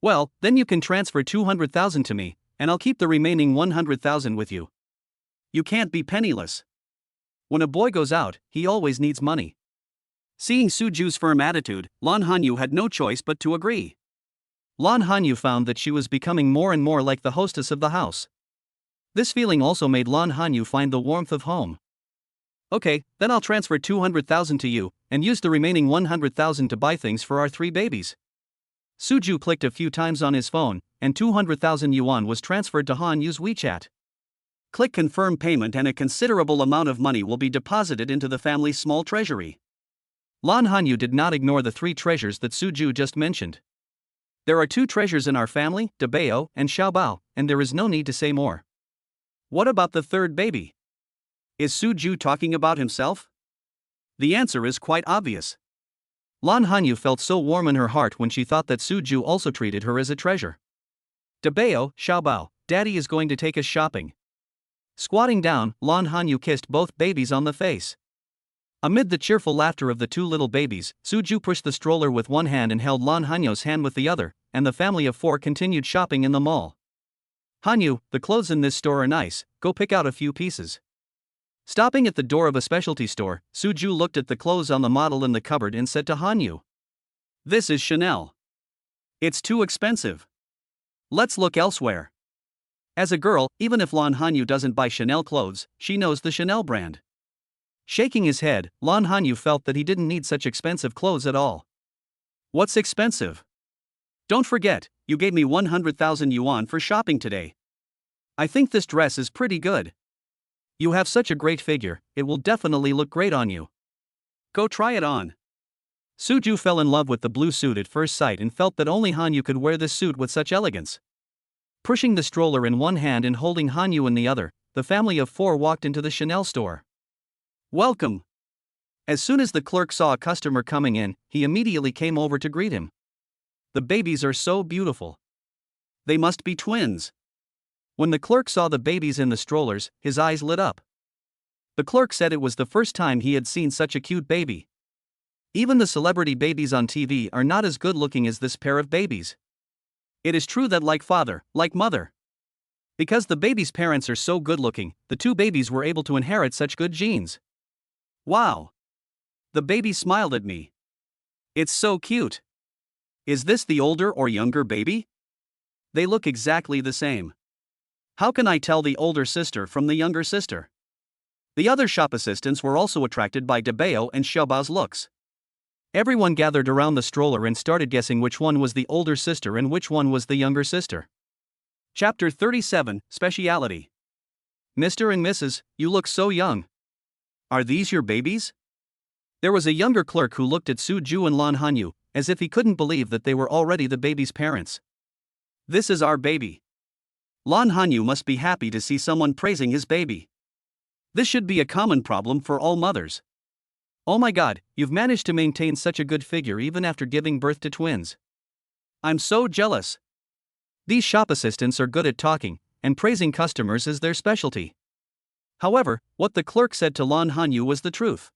Well, then you can transfer 200,000 to me, and I'll keep the remaining 100,000 with you. You can't be penniless. When a boy goes out, he always needs money. Seeing Suju's firm attitude, Lan Hanyu had no choice but to agree. Lan Hanyu found that she was becoming more and more like the hostess of the house. This feeling also made Lan Hanyu find the warmth of home. Okay, then I'll transfer 200,000 to you, and use the remaining 100,000 to buy things for our 3 babies. Suju clicked a few times on his phone, and 200,000 yuan was transferred to Hanyu's WeChat. Click confirm payment and a considerable amount of money will be deposited into the family's small treasury. Lan Hanyu did not ignore the 3 treasures that Suju just mentioned. There are 2 treasures in our family, Dabao and Xiaobao, and there is no need to say more. What about the 3rd baby? Is Suju talking about himself? The answer is quite obvious. Lan Hanyu felt so warm in her heart when she thought that Suju also treated her as a treasure. Dabao, Xiaobao, Daddy is going to take us shopping. Squatting down, Lan Hanyu kissed both babies on the face. Amid the cheerful laughter of the 2 little babies, Suju pushed the stroller with one hand and held Lan Hanyu's hand with the other, and the family of 4 continued shopping in the mall. Hanyu, the clothes in this store are nice, go pick out a few pieces. Stopping at the door of a specialty store, Suju looked at the clothes on the model in the cupboard and said to Hanyu, "This is Chanel. It's too expensive. Let's look elsewhere." As a girl, even if Lan Hanyu doesn't buy Chanel clothes, she knows the Chanel brand. Shaking his head, Lan Hanyu felt that he didn't need such expensive clothes at all. What's expensive? Don't forget, you gave me 100,000 yuan for shopping today. I think this dress is pretty good. You have such a great figure, it will definitely look great on you. Go try it on. Suju fell in love with the blue suit at first sight and felt that only Hanyu could wear this suit with such elegance. Pushing the stroller in one hand and holding Hanyu in the other, the family of 4 walked into the Chanel store. Welcome. As soon as the clerk saw a customer coming in, he immediately came over to greet him. The babies are so beautiful. They must be twins. When the clerk saw the babies in the strollers, his eyes lit up. The clerk said it was the first time he had seen such a cute baby. Even the celebrity babies on TV are not as good looking as this pair of babies. It is true that like father, like mother. Because the baby's parents are so good looking, the 2 babies were able to inherit such good genes. Wow. The baby smiled at me. It's so cute. Is this the older or younger baby? They look exactly the same. How can I tell the older sister from the younger sister? The other shop assistants were also attracted by Dabao and Xiaobao's looks. Everyone gathered around the stroller and started guessing which one was the older sister and which one was the younger sister. Chapter 37, Speciality. Mr. and Mrs., you look so young. Are these your babies? There was a younger clerk who looked at Suju and Lan Hanyu, as if he couldn't believe that they were already the baby's parents. This is our baby. Lan Hanyu must be happy to see someone praising his baby. This should be a common problem for all mothers. Oh my god, you've managed to maintain such a good figure even after giving birth to twins. I'm so jealous. These shop assistants are good at talking, and praising customers is their specialty. However, what the clerk said to Lan Hanyu was the truth.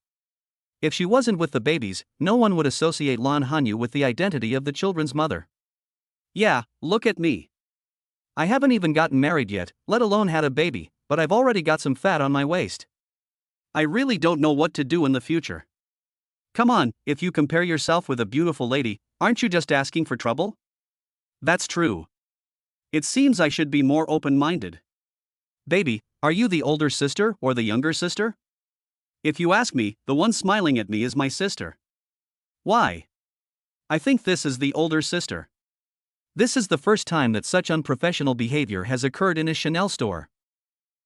If she wasn't with the babies, no one would associate Lan Hanyu with the identity of the children's mother. Yeah, look at me. I haven't even gotten married yet, let alone had a baby, but I've already got some fat on my waist. I really don't know what to do in the future. Come on, if you compare yourself with a beautiful lady, aren't you just asking for trouble? That's true. It seems I should be more open-minded. Baby, are you the older sister or the younger sister? If you ask me, the one smiling at me is my sister. Why? I think this is the older sister. This is the first time that such unprofessional behavior has occurred in a Chanel store.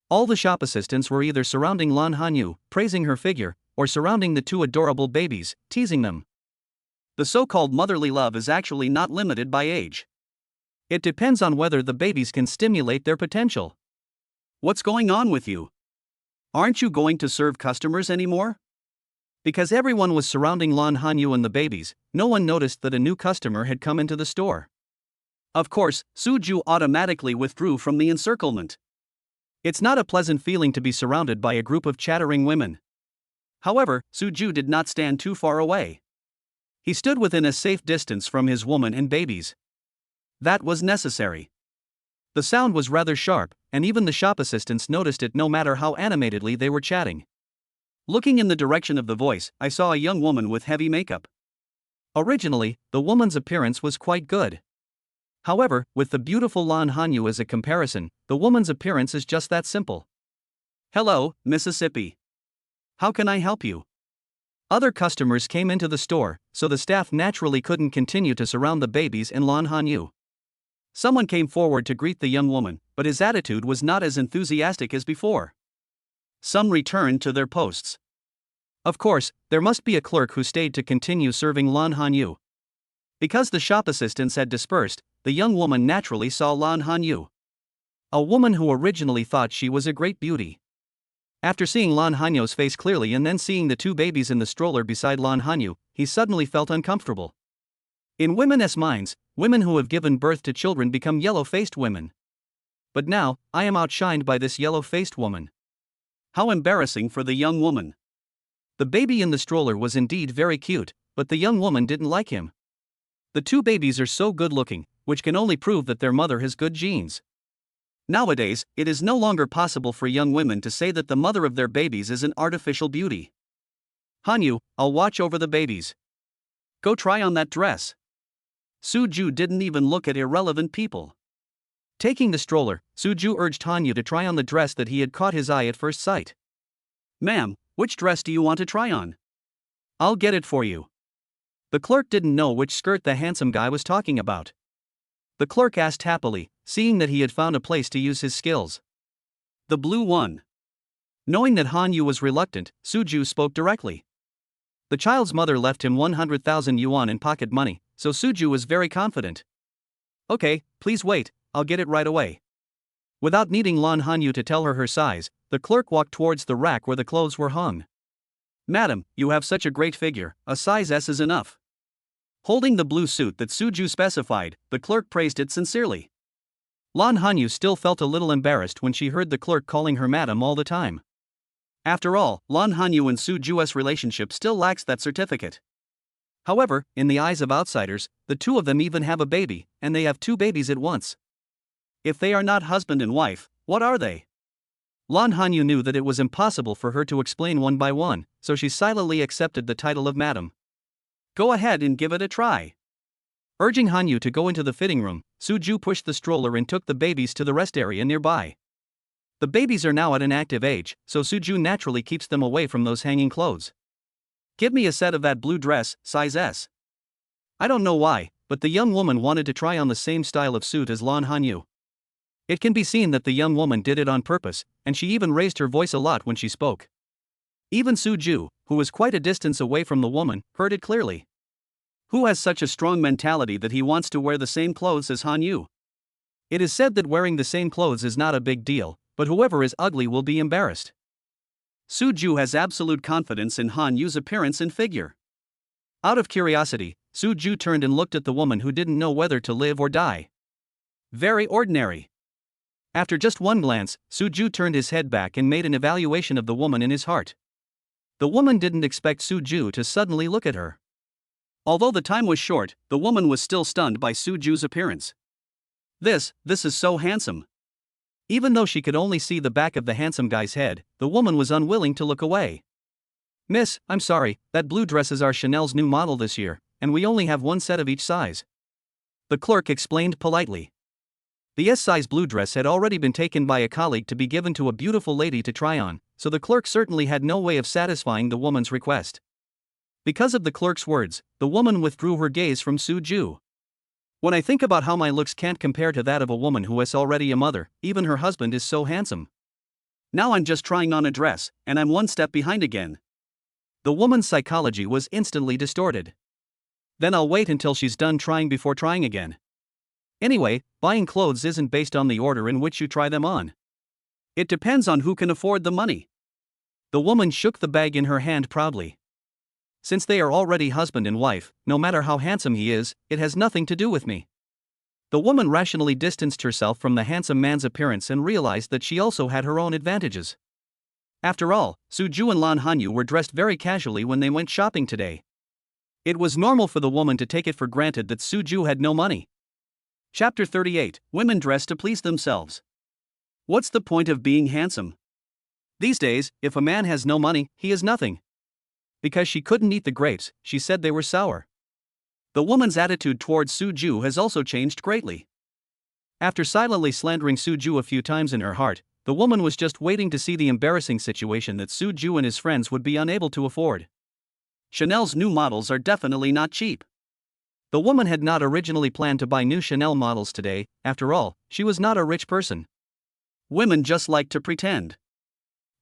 All the shop assistants were either surrounding Lan Hanyu, praising her figure, or surrounding the 2 adorable babies, teasing them. The so-called motherly love is actually not limited by age. It depends on whether the babies can stimulate their potential. What's going on with you? Aren't you going to serve customers anymore? Because everyone was surrounding Lan Hanyu and the babies, no one noticed that a new customer had come into the store. Of course, Suju automatically withdrew from the encirclement. It's not a pleasant feeling to be surrounded by a group of chattering women. However, Suju did not stand too far away. He stood within a safe distance from his woman and babies. That was necessary. The sound was rather sharp, and even the shop assistants noticed it no matter how animatedly they were chatting. Looking in the direction of the voice, I saw a young woman with heavy makeup. Originally, the woman's appearance was quite good. However, with the beautiful Lan Hanyu as a comparison, the woman's appearance is just that simple. Hello, Mississippi. How can I help you? Other customers came into the store, so the staff naturally couldn't continue to surround the babies and Lan Hanyu. Someone came forward to greet the young woman, but his attitude was not as enthusiastic as before. Some returned to their posts. Of course, there must be a clerk who stayed to continue serving Lan Hanyu. Because the shop assistants had dispersed, the young woman naturally saw Lan Hanyu. A woman who originally thought she was a great beauty. After seeing Lan Hanyu's face clearly and then seeing the two babies in the stroller beside Lan Hanyu, he suddenly felt uncomfortable. In women's minds, women who have given birth to children become yellow-faced women. But now, I am outshined by this yellow-faced woman. How embarrassing for the young woman. The baby in the stroller was indeed very cute, but the young woman didn't like him. The two babies are so good-looking, which can only prove that their mother has good genes. Nowadays, it is no longer possible for young women to say that the mother of their babies is an artificial beauty. Hanyu, I'll watch over the babies. Go try on that dress. Suju didn't even look at irrelevant people. Taking the stroller, Suju urged Hanyu to try on the dress that he had caught his eye at first sight. Ma'am, which dress do you want to try on? I'll get it for you. The clerk didn't know which skirt the handsome guy was talking about. The clerk asked happily, seeing that he had found a place to use his skills. The blue one. Knowing that Hanyu was reluctant, Suju spoke directly. The child's mother left him 100,000 yuan in pocket money, so Suju was very confident. Okay, please wait, I'll get it right away. Without needing Lan Hanyu to tell her size, the clerk walked towards the rack where the clothes were hung. Madam, you have such a great figure, a size S is enough. Holding the blue suit that Suju specified, the clerk praised it sincerely. Lan Hanyu still felt a little embarrassed when she heard the clerk calling her madam all the time. After all, Lan Hanyu and Suju's relationship still lacks that certificate. However, in the eyes of outsiders, the two of them even have a baby, and they have two babies at once. If they are not husband and wife, what are they? Lan Hanyu knew that it was impossible for her to explain one by one, so she silently accepted the title of madam. Go ahead and give it a try. Urging Hanyu to go into the fitting room, Suju pushed the stroller and took the babies to the rest area nearby. The babies are now at an active age, so Suju naturally keeps them away from those hanging clothes. Give me a set of that blue dress, size S. I don't know why, but the young woman wanted to try on the same style of suit as Lan Hanyu. It can be seen that the young woman did it on purpose, and she even raised her voice a lot when she spoke. Even Suju, who was quite a distance away from the woman, heard it clearly. Who has such a strong mentality that he wants to wear the same clothes as Hanyu? It is said that wearing the same clothes is not a big deal, but whoever is ugly will be embarrassed. Suju has absolute confidence in Hanyu's appearance and figure. Out of curiosity, Suju turned and looked at the woman who didn't know whether to live or die. Very ordinary. After just one glance, Suju turned his head back and made an evaluation of the woman in his heart. The woman didn't expect Suju to suddenly look at her. Although the time was short, the woman was still stunned by Suju's appearance. This is so handsome. Even though she could only see the back of the handsome guy's head, the woman was unwilling to look away. Miss, I'm sorry, that blue dress is our Chanel's new model this year, and we only have one set of each size. The clerk explained politely. The S-size blue dress had already been taken by a colleague to be given to a beautiful lady to try on, so the clerk certainly had no way of satisfying the woman's request. Because of the clerk's words, the woman withdrew her gaze from Suju. When I think about how my looks can't compare to that of a woman who is already a mother, even her husband is so handsome. Now I'm just trying on a dress, and I'm one step behind again. The woman's psychology was instantly distorted. Then I'll wait until she's done trying before trying again. Anyway, buying clothes isn't based on the order in which you try them on. It depends on who can afford the money. The woman shook the bag in her hand proudly. Since they are already husband and wife, no matter how handsome he is, it has nothing to do with me. The woman rationally distanced herself from the handsome man's appearance and realized that she also had her own advantages. After all, Suju and Lan Hanyu were dressed very casually when they went shopping today. It was normal for the woman to take it for granted that Suju had no money. Chapter 38, Women Dress to Please Themselves. What's the point of being handsome? These days, if a man has no money, he is nothing. Because she couldn't eat the grapes, she said they were sour. The woman's attitude towards Suju has also changed greatly. After silently slandering Suju a few times in her heart, the woman was just waiting to see the embarrassing situation that Suju and his friends would be unable to afford. Chanel's new models are definitely not cheap. The woman had not originally planned to buy new Chanel models today. After all, she was not a rich person. Women just like to pretend.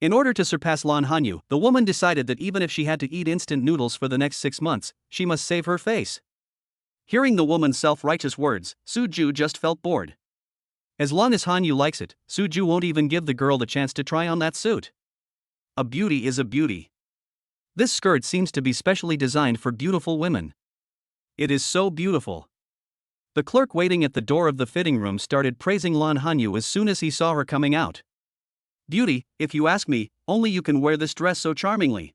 In order to surpass Lan Hanyu, the woman decided that even if she had to eat instant noodles for the next 6 months, she must save her face. Hearing the woman's self-righteous words, Suju just felt bored. As long as Hanyu likes it, Suju won't even give the girl the chance to try on that suit. A beauty is a beauty. This skirt seems to be specially designed for beautiful women. It is so beautiful. The clerk waiting at the door of the fitting room started praising Lan Hanyu as soon as he saw her coming out. Beauty, if you ask me, only you can wear this dress so charmingly.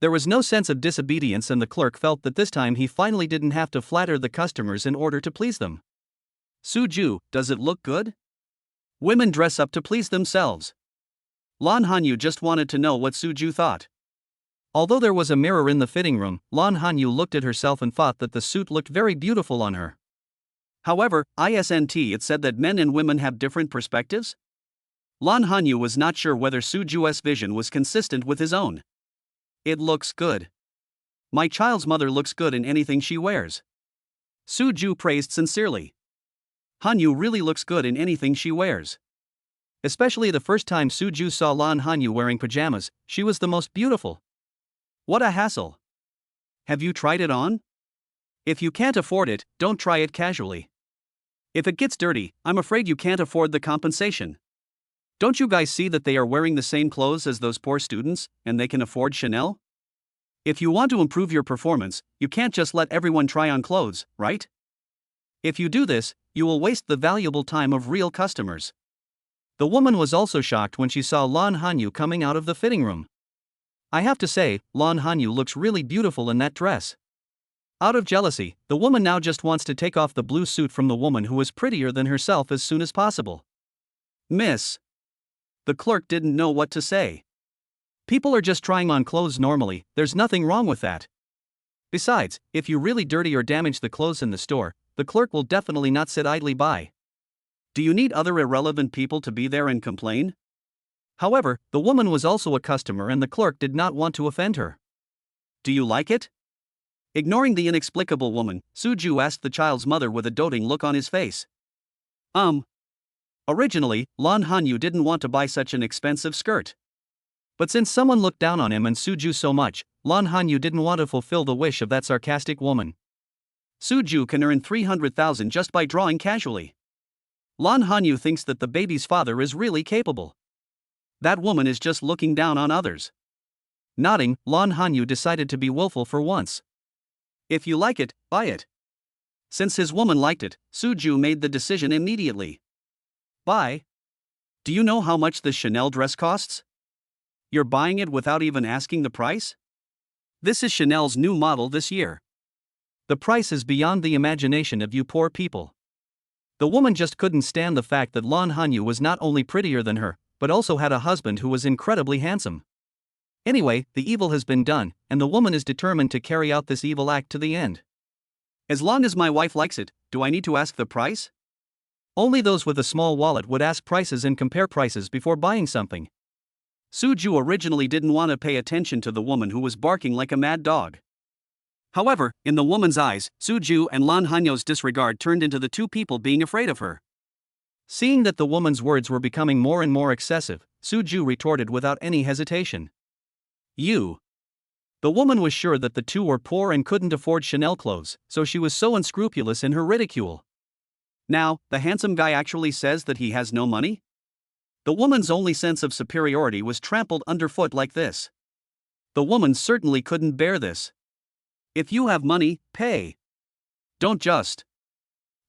There was no sense of disobedience, and the clerk felt that this time he finally didn't have to flatter the customers in order to please them. Suju, does it look good? Women dress up to please themselves. Lan Hanyu just wanted to know what Suju thought. Although there was a mirror in the fitting room, Lan Hanyu looked at herself and thought that the suit looked very beautiful on her. However, it said that men and women have different perspectives? Lan Hanyu was not sure whether Suju's vision was consistent with his own. It looks good. My child's mother looks good in anything she wears. Suju praised sincerely. Hanyu really looks good in anything she wears. Especially the first time Suju saw Lan Hanyu wearing pajamas, she was the most beautiful. What a hassle. Have you tried it on? If you can't afford it, don't try it casually. If it gets dirty, I'm afraid you can't afford the compensation. Don't you guys see that they are wearing the same clothes as those poor students, and they can afford Chanel? If you want to improve your performance, you can't just let everyone try on clothes, right? If you do this, you will waste the valuable time of real customers. The woman was also shocked when she saw Lan Hanyu coming out of the fitting room. I have to say, Lan Hanyu looks really beautiful in that dress. Out of jealousy, the woman now just wants to take off the blue suit from the woman who is prettier than herself as soon as possible. Miss. The clerk didn't know what to say. People are just trying on clothes normally, there's nothing wrong with that. Besides, if you really dirty or damage the clothes in the store, the clerk will definitely not sit idly by. Do you need other irrelevant people to be there and complain? However, the woman was also a customer and the clerk did not want to offend her. Do you like it? Ignoring the inexplicable woman, Suju asked the child's mother with a doting look on his face. Originally, Lan Hanyu didn't want to buy such an expensive skirt. But since someone looked down on him and Suju so much, Lan Hanyu didn't want to fulfill the wish of that sarcastic woman. Suju can earn 300,000 just by drawing casually. Lan Hanyu thinks that the baby's father is really capable. That woman is just looking down on others. Nodding, Lan Hanyu decided to be willful for once. If you like it, buy it. Since his woman liked it, Suju made the decision immediately. Buy? Do you know how much this Chanel dress costs? You're buying it without even asking the price? This is Chanel's new model this year. The price is beyond the imagination of you poor people. The woman just couldn't stand the fact that Lan Hanyu was not only prettier than her, but also had a husband who was incredibly handsome. Anyway, the evil has been done, and the woman is determined to carry out this evil act to the end. As long as my wife likes it, do I need to ask the price? Only those with a small wallet would ask prices and compare prices before buying something. Suju originally didn't want to pay attention to the woman who was barking like a mad dog. However, in the woman's eyes, Suju and Lan Hanyu's disregard turned into the two people being afraid of her. Seeing that the woman's words were becoming more and more excessive, Suju retorted without any hesitation. You. The woman was sure that the two were poor and couldn't afford Chanel clothes, so she was so unscrupulous in her ridicule. Now, the handsome guy actually says that he has no money? The woman's only sense of superiority was trampled underfoot like this. The woman certainly couldn't bear this. If you have money, pay. Don't just.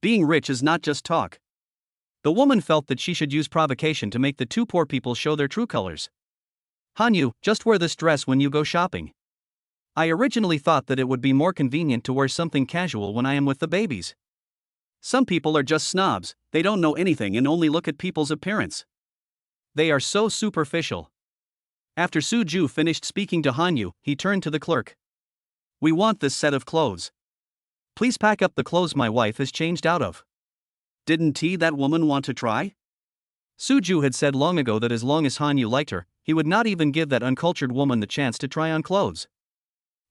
Being rich is not just talk. The woman felt that she should use provocation to make the two poor people show their true colors. Hanyu, just wear this dress when you go shopping. I originally thought that it would be more convenient to wear something casual when I am with the babies. Some people are just snobs, they don't know anything and only look at people's appearance. They are so superficial. After Suju finished speaking to Hanyu, he turned to the clerk. We want this set of clothes. Please pack up the clothes my wife has changed out of. Didn't that woman want to try? Suju had said long ago that as long as Hanyu liked her, he would not even give that uncultured woman the chance to try on clothes.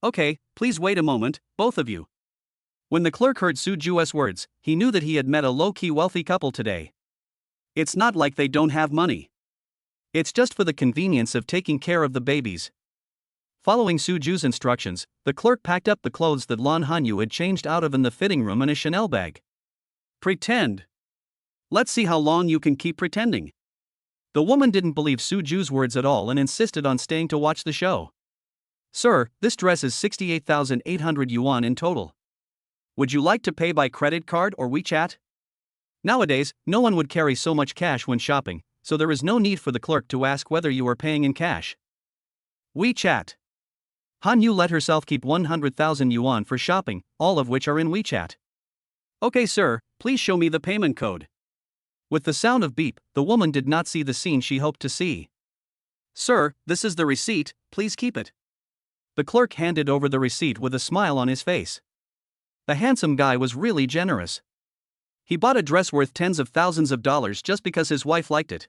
Okay, please wait a moment, both of you. When the clerk heard Suju's words, he knew that he had met a low-key wealthy couple today. It's not like they don't have money. It's just for the convenience of taking care of the babies. Following Suju's instructions, the clerk packed up the clothes that Lan Hanyu had changed out of in the fitting room in a Chanel bag. Pretend. Let's see how long you can keep pretending. The woman didn't believe Suju's words at all and insisted on staying to watch the show. Sir, this dress is 68,800 yuan in total. Would you like to pay by credit card or WeChat? Nowadays, no one would carry so much cash when shopping, so there is no need for the clerk to ask whether you are paying in cash. WeChat. Hanyu let herself keep 100,000 yuan for shopping, all of which are in WeChat. Okay sir, please show me the payment code. With the sound of beep, the woman did not see the scene she hoped to see. Sir, this is the receipt, please keep it. The clerk handed over the receipt with a smile on his face. The handsome guy was really generous. He bought a dress worth tens of thousands of dollars just because his wife liked it.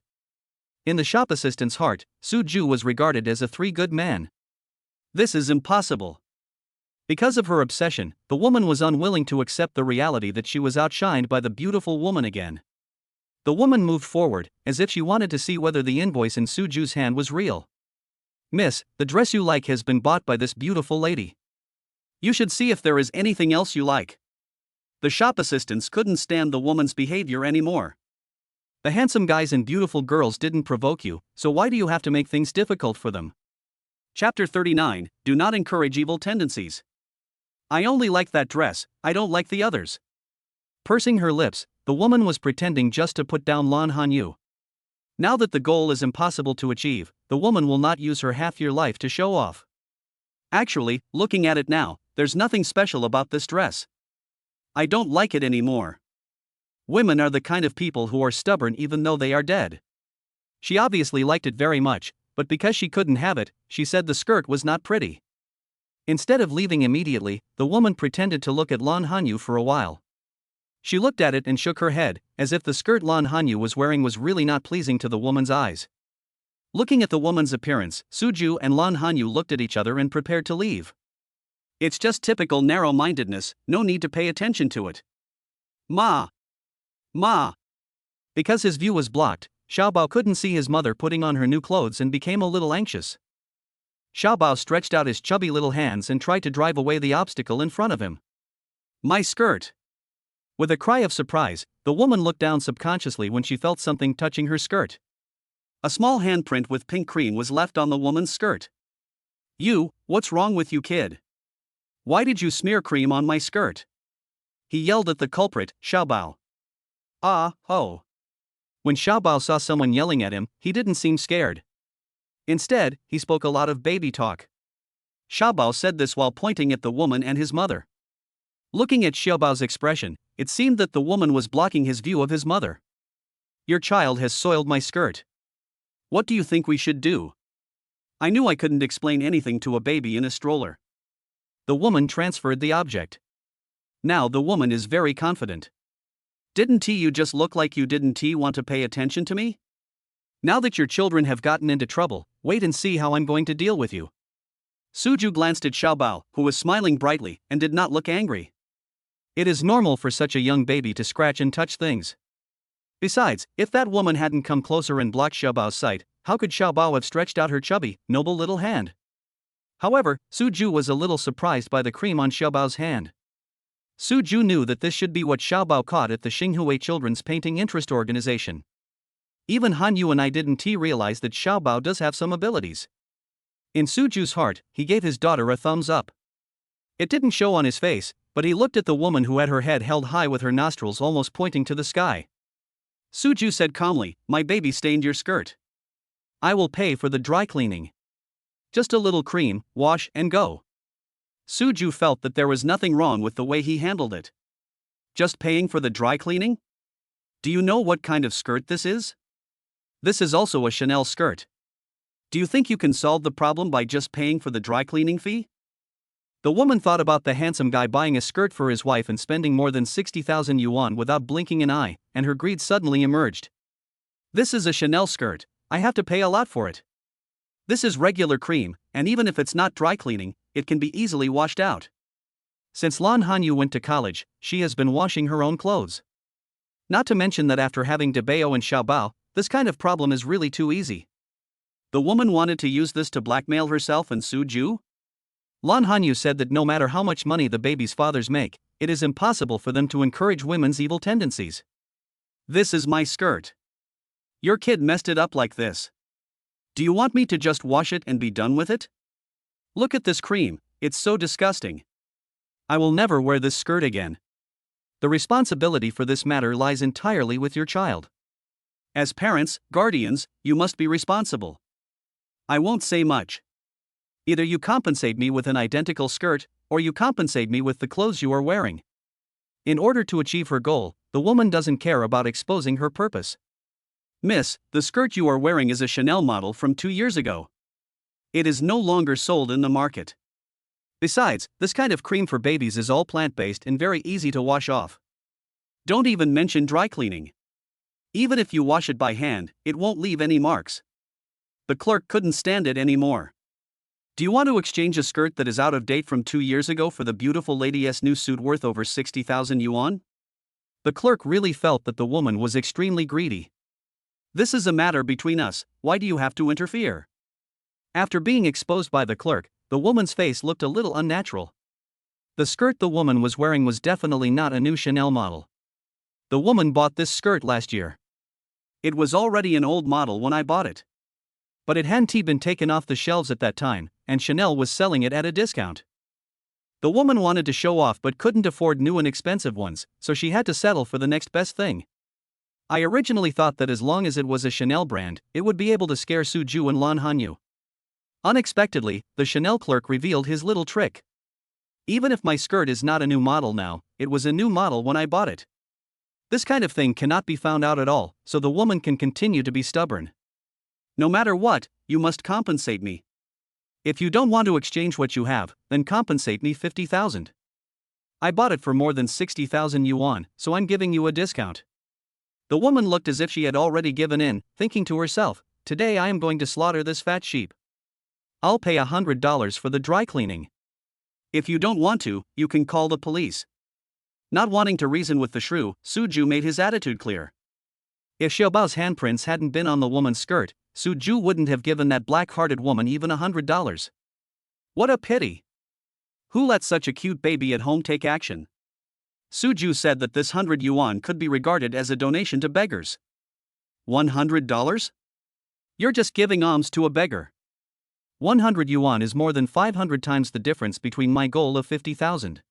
In the shop assistant's heart, Suju was regarded as a three-good man. This is impossible. Because of her obsession, the woman was unwilling to accept the reality that she was outshined by the beautiful woman again. The woman moved forward, as if she wanted to see whether the invoice in Suju's hand was real. Miss, the dress you like has been bought by this beautiful lady. You should see if there is anything else you like. The shop assistants couldn't stand the woman's behavior anymore. The handsome guys and beautiful girls didn't provoke you, so why do you have to make things difficult for them? Chapter 39, Do not encourage evil tendencies. I only like that dress, I don't like the others. Pursing her lips, the woman was pretending just to put down Lan Hanyu. Now that the goal is impossible to achieve, the woman will not use her half-year life to show off. Actually, looking at it now, there's nothing special about this dress. I don't like it anymore. Women are the kind of people who are stubborn even though they are dead. She obviously liked it very much, but because she couldn't have it, she said the skirt was not pretty. Instead of leaving immediately, the woman pretended to look at Lan Hanyu for a while. She looked at it and shook her head, as if the skirt Lan Hanyu was wearing was really not pleasing to the woman's eyes. Looking at the woman's appearance, Suju and Lan Hanyu looked at each other and prepared to leave. It's just typical narrow-mindedness, no need to pay attention to it. Ma! Because his view was blocked, Xiaobao couldn't see his mother putting on her new clothes and became a little anxious. Xiaobao stretched out his chubby little hands and tried to drive away the obstacle in front of him. My skirt! With a cry of surprise, the woman looked down subconsciously when she felt something touching her skirt. A small handprint with pink cream was left on the woman's skirt. What's wrong with you, kid? Why did you smear cream on my skirt? He yelled at the culprit, Xiaobao. Oh. When Xiaobao saw someone yelling at him, he didn't seem scared. Instead, he spoke a lot of baby talk. Xiaobao said this while pointing at the woman and his mother. Looking at Xiaobao's expression, it seemed that the woman was blocking his view of his mother. Your child has soiled my skirt. What do you think we should do? I knew I couldn't explain anything to a baby in a stroller. The woman transferred the object. Now the woman is very confident. Didn't you just look like you didn't want to pay attention to me? Now that your children have gotten into trouble, wait and see how I'm going to deal with you. Suju glanced at Xiaobao, who was smiling brightly, and did not look angry. It is normal for such a young baby to scratch and touch things. Besides, if that woman hadn't come closer and blocked Xiaobao's sight, how could Xiaobao have stretched out her chubby, noble little hand? However, Suju was a little surprised by the cream on Xiaobao's hand. Suju knew that this should be what Xiaobao caught at the Xinghui Children's Painting Interest Organization. Even Hanyu and I didn't realize that Xiaobao does have some abilities. In Suju's heart, he gave his daughter a thumbs up. It didn't show on his face, but he looked at the woman who had her head held high with her nostrils almost pointing to the sky. Suju said calmly, "My baby stained your skirt. I will pay for the dry cleaning. Just a little cream, wash, and go." Suju felt that there was nothing wrong with the way he handled it. Just paying for the dry cleaning? Do you know what kind of skirt this is? This is also a Chanel skirt. Do you think you can solve the problem by just paying for the dry cleaning fee? The woman thought about the handsome guy buying a skirt for his wife and spending more than 60,000 yuan without blinking an eye, and her greed suddenly emerged. This is a Chanel skirt. I have to pay a lot for it. This is regular cream, and even if it's not dry cleaning, it can be easily washed out. Since Lan Hanyu went to college, she has been washing her own clothes. Not to mention that after having Debao and Xiaobao, this kind of problem is really too easy. The woman wanted to use this to blackmail herself and Suju? Lan Hanyu said that no matter how much money the baby's fathers make, it is impossible for them to encourage women's evil tendencies. This is my skirt. Your kid messed it up like this. Do you want me to just wash it and be done with it? Look at this cream, it's so disgusting. I will never wear this skirt again. The responsibility for this matter lies entirely with your child. As parents, guardians, you must be responsible. I won't say much. Either you compensate me with an identical skirt, or you compensate me with the clothes you are wearing. In order to achieve her goal, the woman doesn't care about exposing her purpose. Miss, the skirt you are wearing is a Chanel model from 2 years ago. It is no longer sold in the market. Besides, this kind of cream for babies is all plant-based and very easy to wash off. Don't even mention dry cleaning. Even if you wash it by hand, it won't leave any marks. The clerk couldn't stand it anymore. Do you want to exchange a skirt that is out of date from 2 years ago for the beautiful lady's new suit worth over 60,000 yuan? The clerk really felt that the woman was extremely greedy. This is a matter between us, why do you have to interfere? After being exposed by the clerk, the woman's face looked a little unnatural. The skirt the woman was wearing was definitely not a new Chanel model. The woman bought this skirt last year. It was already an old model when I bought it. But it hadn't been taken off the shelves at that time, and Chanel was selling it at a discount. The woman wanted to show off but couldn't afford new and expensive ones, so she had to settle for the next best thing. I originally thought that as long as it was a Chanel brand, it would be able to scare Suju and Lan Hanyu. Unexpectedly, the Chanel clerk revealed his little trick. Even if my skirt is not a new model now, it was a new model when I bought it. This kind of thing cannot be found out at all, so the woman can continue to be stubborn. No matter what, you must compensate me. If you don't want to exchange what you have, then compensate me 50,000. I bought it for more than 60,000 yuan, so I'm giving you a discount. The woman looked as if she had already given in, thinking to herself, today I am going to slaughter this fat sheep. I'll pay $100 for the dry cleaning. If you don't want to, you can call the police. Not wanting to reason with the shrew, Suju made his attitude clear. If Xiaobao's handprints hadn't been on the woman's skirt, Suju wouldn't have given that black-hearted woman even $100. What a pity. Who let such a cute baby at home take action? Suju said that this 100 yuan could be regarded as a donation to beggars. $100? You're just giving alms to a beggar. 100 yuan is more than 500 times the difference between my goal of 50,000.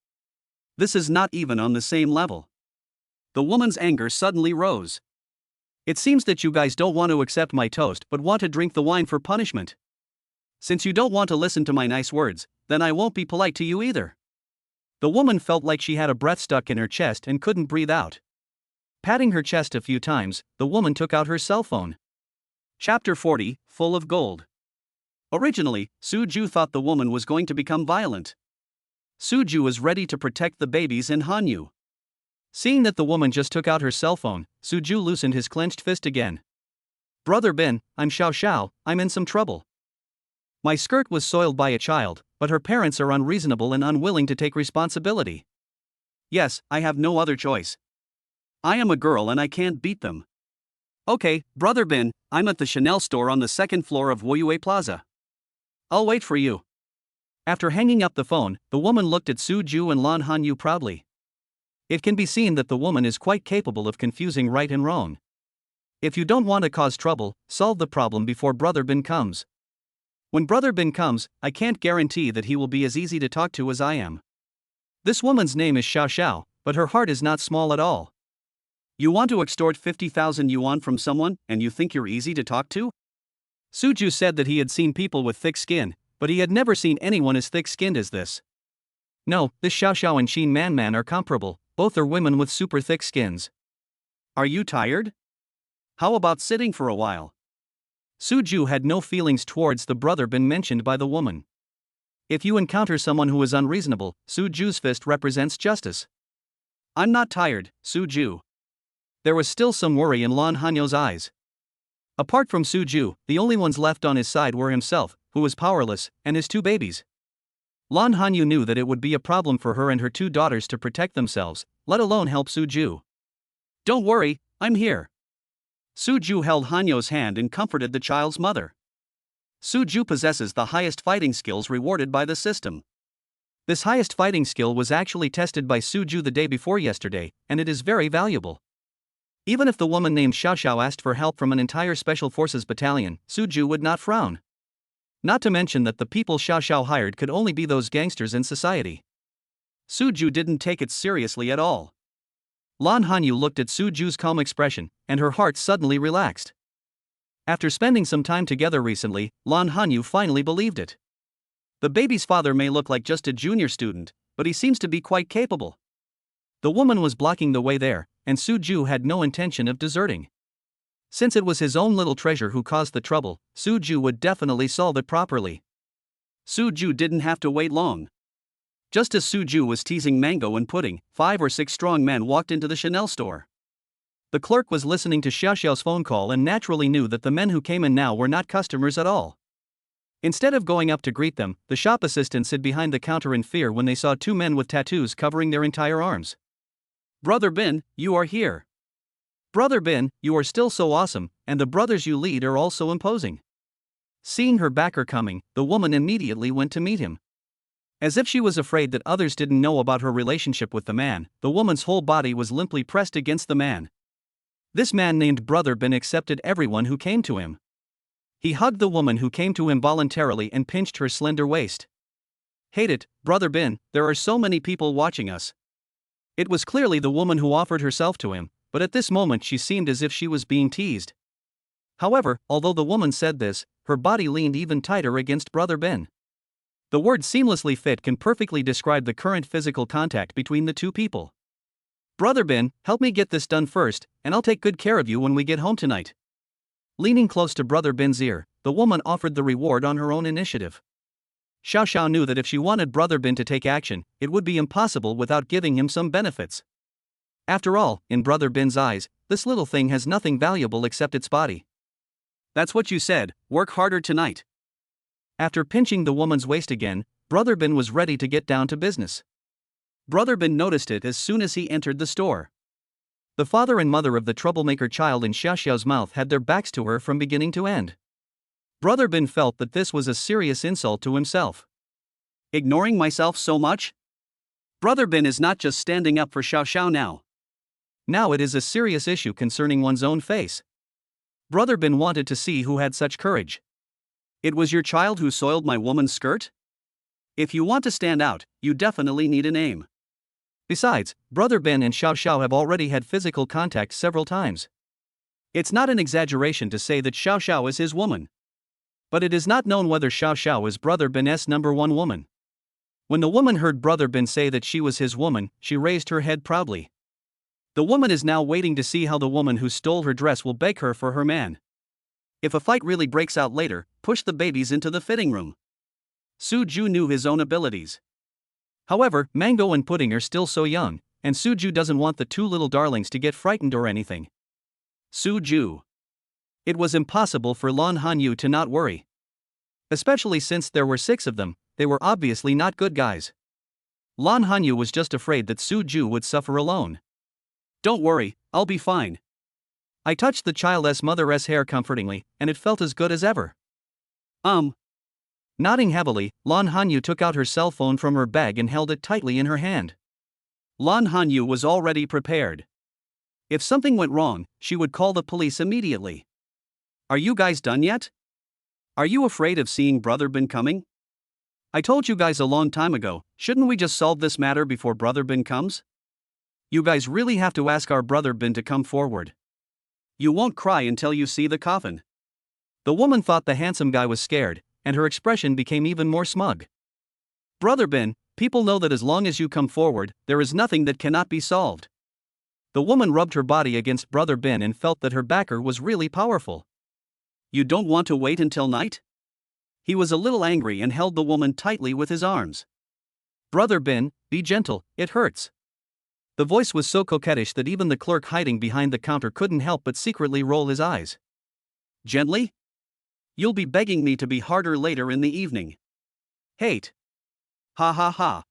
This is not even on the same level. The woman's anger suddenly rose. It seems that you guys don't want to accept my toast but want to drink the wine for punishment. Since you don't want to listen to my nice words, then I won't be polite to you either. The woman felt like she had a breath stuck in her chest and couldn't breathe out. Patting her chest a few times, the woman took out her cell phone. Chapter 40, Full of Gold. Originally, Suju thought the woman was going to become violent. Suju was ready to protect the babies and Hanyu. Seeing that the woman just took out her cell phone, Suju loosened his clenched fist again. Brother Ben, I'm Xiao Xiao, I'm in some trouble. My skirt was soiled by a child, but her parents are unreasonable and unwilling to take responsibility. Yes, I have no other choice. I am a girl and I can't beat them. Okay, Brother Ben, I'm at the Chanel store on the second floor of Woyue Plaza. I'll wait for you. After hanging up the phone, the woman looked at Suju and Lan Hanyu proudly. It can be seen that the woman is quite capable of confusing right and wrong. If you don't want to cause trouble, solve the problem before Brother Bin comes. When Brother Bin comes, I can't guarantee that he will be as easy to talk to as I am. This woman's name is Xiao Xiao, but her heart is not small at all. You want to extort 50,000 yuan from someone, and you think you're easy to talk to? Suju said that he had seen people with thick skin, but he had never seen anyone as thick-skinned as this. No, this Xiao Xiao and Qin Man Man are comparable, both are women with super thick skins. Are you tired? How about sitting for a while? Suju had no feelings towards the Brother Bin mentioned by the woman. If you encounter someone who is unreasonable, Suju's fist represents justice. I'm not tired, Suju. There was still some worry in Lan Hanyo's eyes. Apart from Suju, the only ones left on his side were himself, who was powerless, and his 2 babies. Lan Hanyu knew that it would be a problem for her and her 2 daughters to protect themselves, let alone help Suju. Don't worry, I'm here. Suju held Hanyo's hand and comforted the child's mother. Suju possesses the highest fighting skills rewarded by the system. This highest fighting skill was actually tested by Suju the day before yesterday, and it is very valuable. Even if the woman named Xiao Xiao asked for help from an entire Special Forces battalion, Suju would not frown. Not to mention that the people Xiao Xiao hired could only be those gangsters in society. Suju didn't take it seriously at all. Lan Hanyu looked at Suju's calm expression, and her heart suddenly relaxed. After spending some time together recently, Lan Hanyu finally believed it. The baby's father may look like just a junior student, but he seems to be quite capable. The woman was blocking the way there, and Suju had no intention of deserting. Since it was his own little treasure who caused the trouble, Suju would definitely solve it properly. Suju didn't have to wait long. Just as Suju was teasing Mango and Pudding, 5 or 6 strong men walked into the Chanel store. The clerk was listening to Xiao Xiao's phone call and naturally knew that the men who came in now were not customers at all. Instead of going up to greet them, the shop assistants hid behind the counter in fear when they saw 2 men with tattoos covering their entire arms. Brother Bin, you are here. Brother Bin, you are still so awesome, and the brothers you lead are also imposing. Seeing her backer coming, the woman immediately went to meet him. As if she was afraid that others didn't know about her relationship with the man, the woman's whole body was limply pressed against the man. This man named Brother Bin accepted everyone who came to him. He hugged the woman who came to him voluntarily and pinched her slender waist. Hate it, Brother Bin, there are so many people watching us. It was clearly the woman who offered herself to him, but at this moment she seemed as if she was being teased. However, although the woman said this, her body leaned even tighter against Brother Bin. The word seamlessly fit can perfectly describe the current physical contact between the 2 people. Brother Bin, help me get this done first, and I'll take good care of you when we get home tonight. Leaning close to Brother Bin's ear, the woman offered the reward on her own initiative. Xiao Xiao knew that if she wanted Brother Bin to take action, it would be impossible without giving him some benefits. After all, in Brother Bin's eyes, this little thing has nothing valuable except its body. That's what you said, work harder tonight. After pinching the woman's waist again, Brother Bin was ready to get down to business. Brother Bin noticed it as soon as he entered the store. The father and mother of the troublemaker child in Xiao Xiao's mouth had their backs to her from beginning to end. Brother Bin felt that this was a serious insult to himself. Ignoring myself so much? Brother Bin is not just standing up for Xiao Xiao now. Now it is a serious issue concerning one's own face. Brother Bin wanted to see who had such courage. It was your child who soiled my woman's skirt? If you want to stand out, you definitely need a name. Besides, Brother Bin and Xiao Xiao have already had physical contact several times. It's not an exaggeration to say that Xiao Xiao is his woman. But it is not known whether Xiao Xiao is Brother Bin's number 1 woman. When the woman heard Brother Bin say that she was his woman, she raised her head proudly. The woman is now waiting to see how the woman who stole her dress will beg her for her man. If a fight really breaks out later, push the babies into the fitting room. Suju knew his own abilities. However, Mango and Pudding are still so young, and Suju doesn't want the 2 little darlings to get frightened or anything. Suju. It was impossible for Lan Hanyu to not worry. Especially since there were 6 of them, they were obviously not good guys. Lan Hanyu was just afraid that Suju would suffer alone. Don't worry, I'll be fine. I touched the child's mother's hair comfortingly, and it felt as good as ever. Nodding heavily, Lan Hanyu took out her cell phone from her bag and held it tightly in her hand. Lan Hanyu was already prepared. If something went wrong, she would call the police immediately. Are you guys done yet? Are you afraid of seeing Brother Bin coming? I told you guys a long time ago, shouldn't we just solve this matter before Brother Bin comes? You guys really have to ask our Brother Bin to come forward. You won't cry until you see the coffin. The woman thought the handsome guy was scared, and her expression became even more smug. Brother Bin, people know that as long as you come forward, there is nothing that cannot be solved. The woman rubbed her body against Brother Bin and felt that her backer was really powerful. You don't want to wait until night? He was a little angry and held the woman tightly with his arms. Brother Bin, be gentle, it hurts. The voice was so coquettish that even the clerk hiding behind the counter couldn't help but secretly roll his eyes. Gently? You'll be begging me to be harder later in the evening. Hate. Ha ha ha.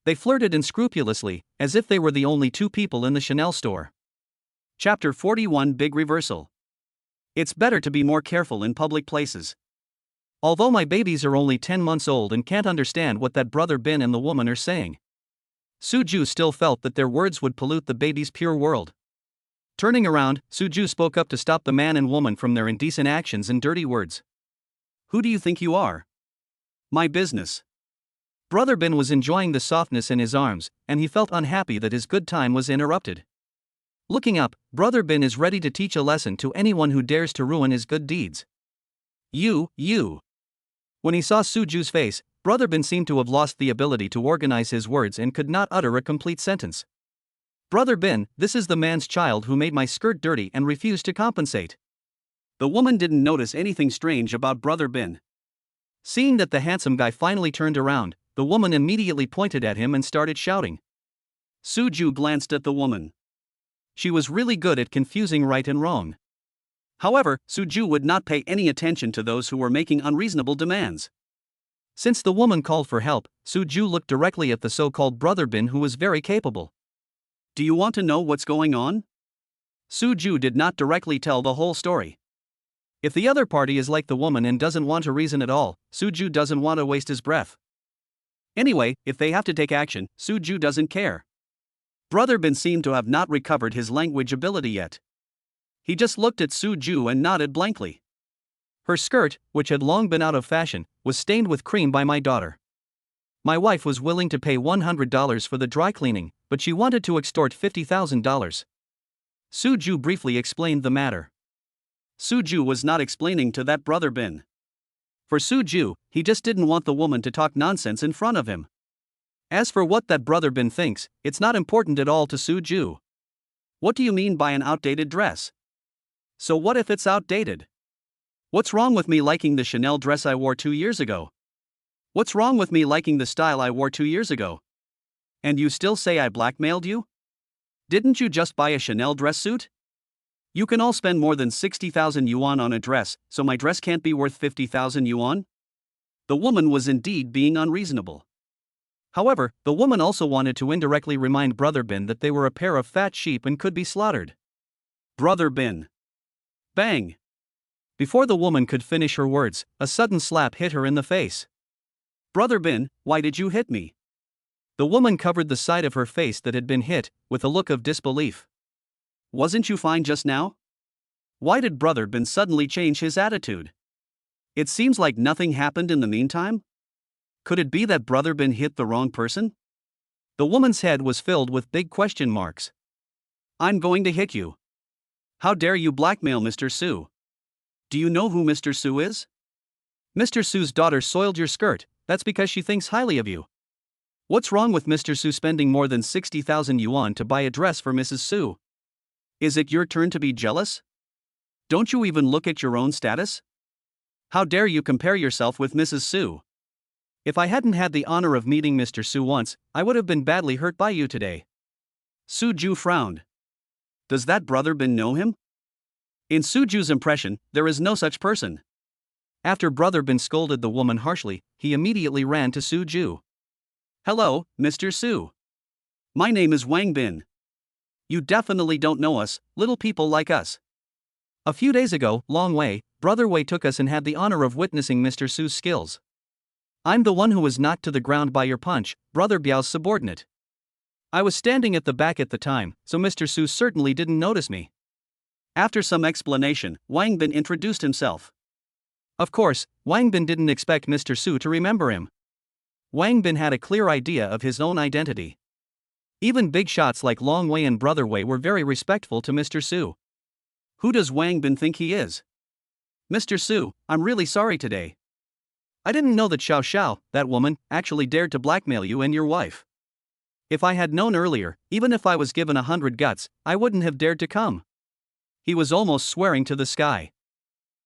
They flirted unscrupulously, as if they were the only two people in the Chanel store. Chapter 41 Big Reversal. It's better to be more careful in public places. Although my babies are only 10 months old and can't understand what that Brother Bin and the woman are saying, Suju still felt that their words would pollute the baby's pure world. Turning around, Suju spoke up to stop the man and woman from their indecent actions and dirty words. Who do you think you are? My business. Brother Bin was enjoying the softness in his arms, and he felt unhappy that his good time was interrupted. Looking up, Brother Bin is ready to teach a lesson to anyone who dares to ruin his good deeds. You. When he saw Suju's face, Brother Bin seemed to have lost the ability to organize his words and could not utter a complete sentence. Brother Bin, this is the man's child who made my skirt dirty and refused to compensate. The woman didn't notice anything strange about Brother Bin. Seeing that the handsome guy finally turned around, the woman immediately pointed at him and started shouting. Suju glanced at the woman. She was really good at confusing right and wrong. However, Suju would not pay any attention to those who were making unreasonable demands. Since the woman called for help, Suju looked directly at the so-called Brother Bin, who was very capable. Do you want to know what's going on? Suju did not directly tell the whole story. If the other party is like the woman and doesn't want to reason at all, Suju doesn't want to waste his breath. Anyway, if they have to take action, Suju doesn't care. Brother Bin seemed to have not recovered his language ability yet. He just looked at Suju and nodded blankly. Her skirt, which had long been out of fashion, was stained with cream by my daughter. My wife was willing to pay $100 for the dry cleaning, but she wanted to extort $50,000. Suju briefly explained the matter. Suju was not explaining to that Brother Bin. For Suju, he just didn't want the woman to talk nonsense in front of him. As for what that Brother Bin thinks, it's not important at all to Suju. What do you mean by an outdated dress? So what if it's outdated? What's wrong with me liking the Chanel dress I wore 2 years ago? What's wrong with me liking the style I wore 2 years ago? And you still say I blackmailed you? Didn't you just buy a Chanel dress suit? You can all spend more than 60,000 yuan on a dress, so my dress can't be worth 50,000 yuan? The woman was indeed being unreasonable. However, the woman also wanted to indirectly remind Brother Bin that they were a pair of fat sheep and could be slaughtered. Brother Bin. Bang! Before the woman could finish her words, a sudden slap hit her in the face. Brother Bin, why did you hit me? The woman covered the side of her face that had been hit, with a look of disbelief. Wasn't you fine just now? Why did Brother Bin suddenly change his attitude? It seems like nothing happened in the meantime? Could it be that Brother Bin hit the wrong person? The woman's head was filled with big question marks. I'm going to hit you. How dare you blackmail Mr. Su? Do you know who Mr. Su is? Mr. Su's daughter soiled your skirt, that's because she thinks highly of you. What's wrong with Mr. Su spending more than 60,000 yuan to buy a dress for Mrs. Su? Is it your turn to be jealous? Don't you even look at your own status? How dare you compare yourself with Mrs. Su? If I hadn't had the honor of meeting Mr. Su once, I would have been badly hurt by you today. Suju frowned. Does that Brother Bin know him? In Suju's impression, there is no such person. After Brother Bin scolded the woman harshly, he immediately ran to Suju. Hello, Mr. Su. My name is Wang Bin. You definitely don't know us, little people like us. A few days ago, Long Wei, Brother Wei took us and had the honor of witnessing Mr. Su's skills. I'm the one who was knocked to the ground by your punch, Brother Biao's subordinate. I was standing at the back at the time, so Mr. Su certainly didn't notice me. After some explanation, Wang Bin introduced himself. Of course, Wang Bin didn't expect Mr. Su to remember him. Wang Bin had a clear idea of his own identity. Even big shots like Long Wei and Brother Wei were very respectful to Mr. Su. Who does Wang Bin think he is? Mr. Su, I'm really sorry today. I didn't know that Xiao Xiao, that woman, actually dared to blackmail you and your wife. If I had known earlier, even if I was given 100 guts, I wouldn't have dared to come. He was almost swearing to the sky.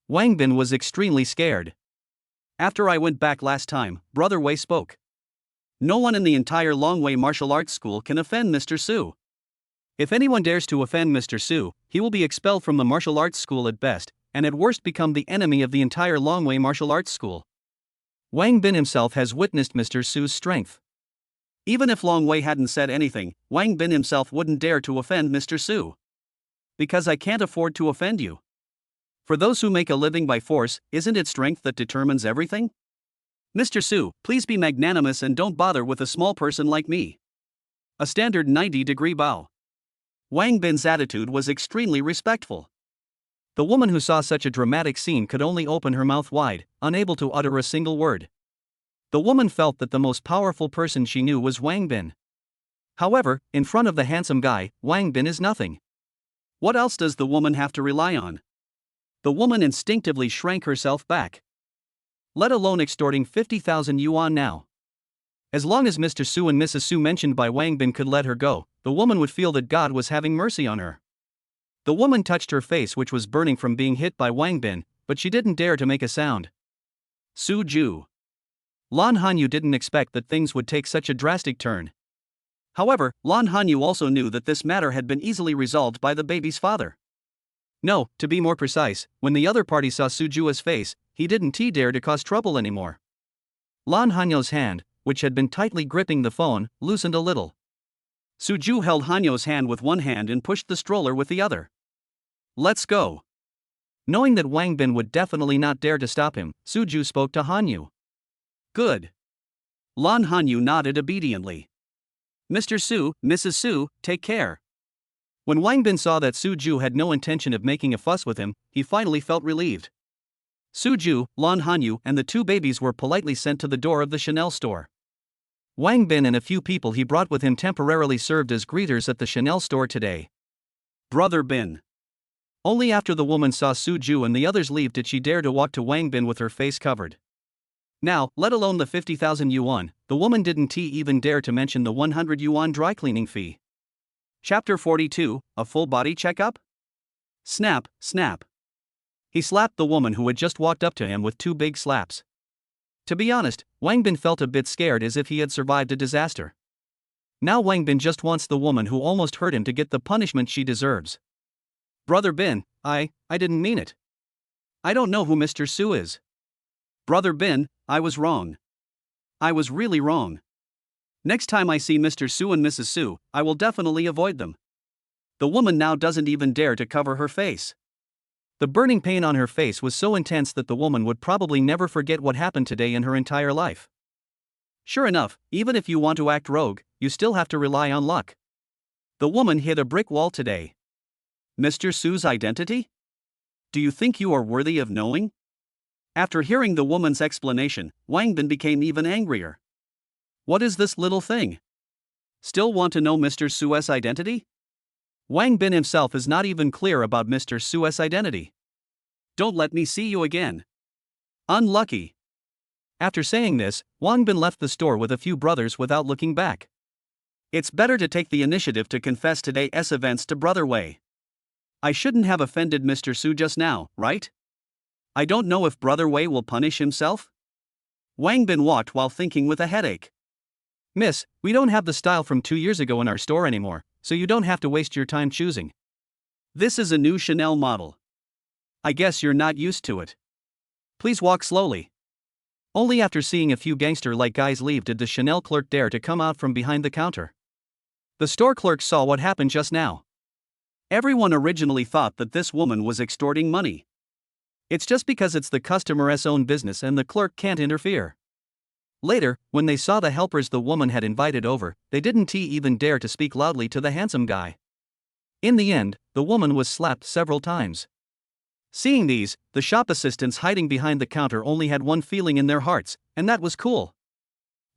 Wang Bin was extremely scared. After I went back last time, Brother Wei spoke. No one in the entire Longwei martial arts school can offend Mr. Su. If anyone dares to offend Mr. Su, he will be expelled from the martial arts school at best, and at worst become the enemy of the entire Longwei martial arts school. Wang Bin himself has witnessed Mr. Su's strength. Even if Long Wei hadn't said anything, Wang Bin himself wouldn't dare to offend Mr. Su. Because I can't afford to offend you. For those who make a living by force, isn't it strength that determines everything? Mr. Su, please be magnanimous and don't bother with a small person like me. A standard 90-degree bow. Wang Bin's attitude was extremely respectful. The woman who saw such a dramatic scene could only open her mouth wide, unable to utter a single word. The woman felt that the most powerful person she knew was Wang Bin. However, in front of the handsome guy, Wang Bin is nothing. What else does the woman have to rely on? The woman instinctively shrank herself back. Let alone extorting 50,000 yuan now. As long as Mr. Su and Mrs. Su mentioned by Wang Bin could let her go, the woman would feel that God was having mercy on her. The woman touched her face, which was burning from being hit by Wang Bin, but she didn't dare to make a sound. Su Ju. Lan Hanyu didn't expect that things would take such a drastic turn. However, Lan Hanyu also knew that this matter had been easily resolved by the baby's father. No, to be more precise, when the other party saw Su Ju's face, he didn't dare to cause trouble anymore. Lan Hanyu's hand, which had been tightly gripping the phone, loosened a little. Su Ju held Hanyu's hand with one hand and pushed the stroller with the other. Let's go. Knowing that Wang Bin would definitely not dare to stop him, Su Ju spoke to Hanyu. Good. Lan Hanyu nodded obediently. Mr. Su, Mrs. Su, take care. When Wang Bin saw that Su Ju had no intention of making a fuss with him, he finally felt relieved. Su Ju, Lan Hanyu, and the two babies were politely sent to the door of the Chanel store. Wang Bin and a few people he brought with him temporarily served as greeters at the Chanel store today. Brother Bin. Only after the woman saw Su Ju and the others leave did she dare to walk to Wang Bin with her face covered. Now, let alone the 50,000 yuan, the woman didn't even dare to mention the 100 yuan dry cleaning fee. Chapter 42, A Full Body Checkup? Snap, snap. He slapped the woman who had just walked up to him with two big slaps. To be honest, Wang Bin felt a bit scared, as if he had survived a disaster. Now Wang Bin just wants the woman who almost hurt him to get the punishment she deserves. Brother Bin, I didn't mean it. I don't know who Mr. Su is. Brother Bin, I was wrong. I was really wrong. Next time I see Mr. Su and Mrs. Su, I will definitely avoid them. The woman now doesn't even dare to cover her face. The burning pain on her face was so intense that the woman would probably never forget what happened today in her entire life. Sure enough, even if you want to act rogue, you still have to rely on luck. The woman hit a brick wall today. Mr. Su's identity? Do you think you are worthy of knowing? After hearing the woman's explanation, Wang Bin became even angrier. What is this little thing? Still want to know Mr. Su's identity? Wang Bin himself is not even clear about Mr. Su's identity. Don't let me see you again. Unlucky. After saying this, Wang Bin left the store with a few brothers without looking back. It's better to take the initiative to confess today's events to Brother Wei. I shouldn't have offended Mr. Su just now, right? I don't know if Brother Wei will punish himself. Wang Bin walked while thinking with a headache. Miss, we don't have the style from 2 years ago in our store anymore, so you don't have to waste your time choosing. This is a new Chanel model. I guess you're not used to it. Please walk slowly. Only after seeing a few gangster-like guys leave did the Chanel clerk dare to come out from behind the counter. The store clerk saw what happened just now. Everyone originally thought that this woman was extorting money. It's just because it's the customer's own business and the clerk can't interfere. Later, when they saw the helpers the woman had invited over, they didn't even dare to speak loudly to the handsome guy. In the end, the woman was slapped several times. Seeing these, the shop assistants hiding behind the counter only had one feeling in their hearts, and that was cool.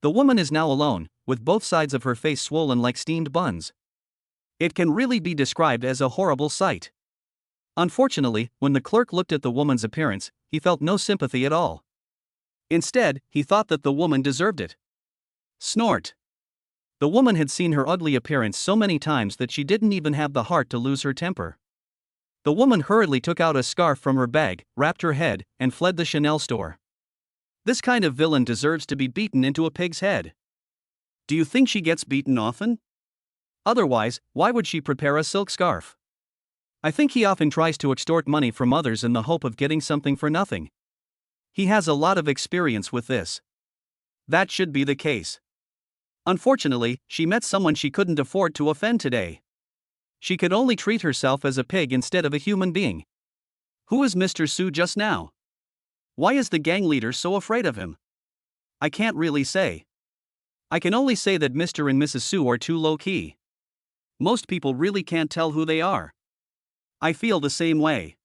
The woman is now alone, with both sides of her face swollen like steamed buns. It can really be described as a horrible sight. Unfortunately, when the clerk looked at the woman's appearance, he felt no sympathy at all. Instead, he thought that the woman deserved it. Snort. The woman had seen her ugly appearance so many times that she didn't even have the heart to lose her temper. The woman hurriedly took out a scarf from her bag, wrapped her head, and fled the Chanel store. This kind of villain deserves to be beaten into a pig's head. Do you think she gets beaten often? Otherwise, why would she prepare a silk scarf? I think he often tries to extort money from others in the hope of getting something for nothing. He has a lot of experience with this. That should be the case. Unfortunately, she met someone she couldn't afford to offend today. She could only treat herself as a pig instead of a human being. Who is Mr. Su just now? Why is the gang leader so afraid of him? I can't really say. I can only say that Mr. and Mrs. Su are too low-key. Most people really can't tell who they are. I feel the same way.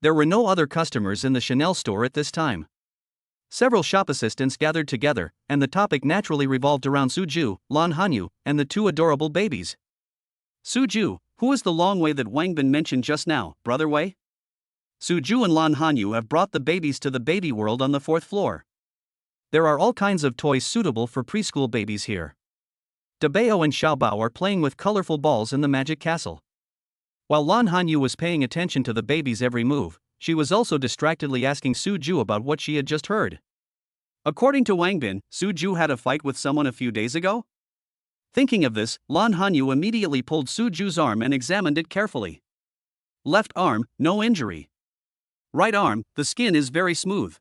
There were no other customers in the Chanel store at this time. Several shop assistants gathered together, and the topic naturally revolved around Suju, Lan Hanyu, and the two adorable babies. Suju, who is the long way that Wangbin mentioned just now, brother Wei? Suju and Lan Hanyu have brought the babies to the baby world on the 4th floor. There are all kinds of toys suitable for preschool babies here. Dabeo and Xiaobao are playing with colorful balls in the magic castle. While Lan Hanyu was paying attention to the baby's every move, she was also distractedly asking Suju about what she had just heard. According to Wangbin, Suju had a fight with someone a few days ago? Thinking of this, Lan Hanyu immediately pulled Suju's arm and examined it carefully. Left arm, no injury. Right arm, the skin is very smooth.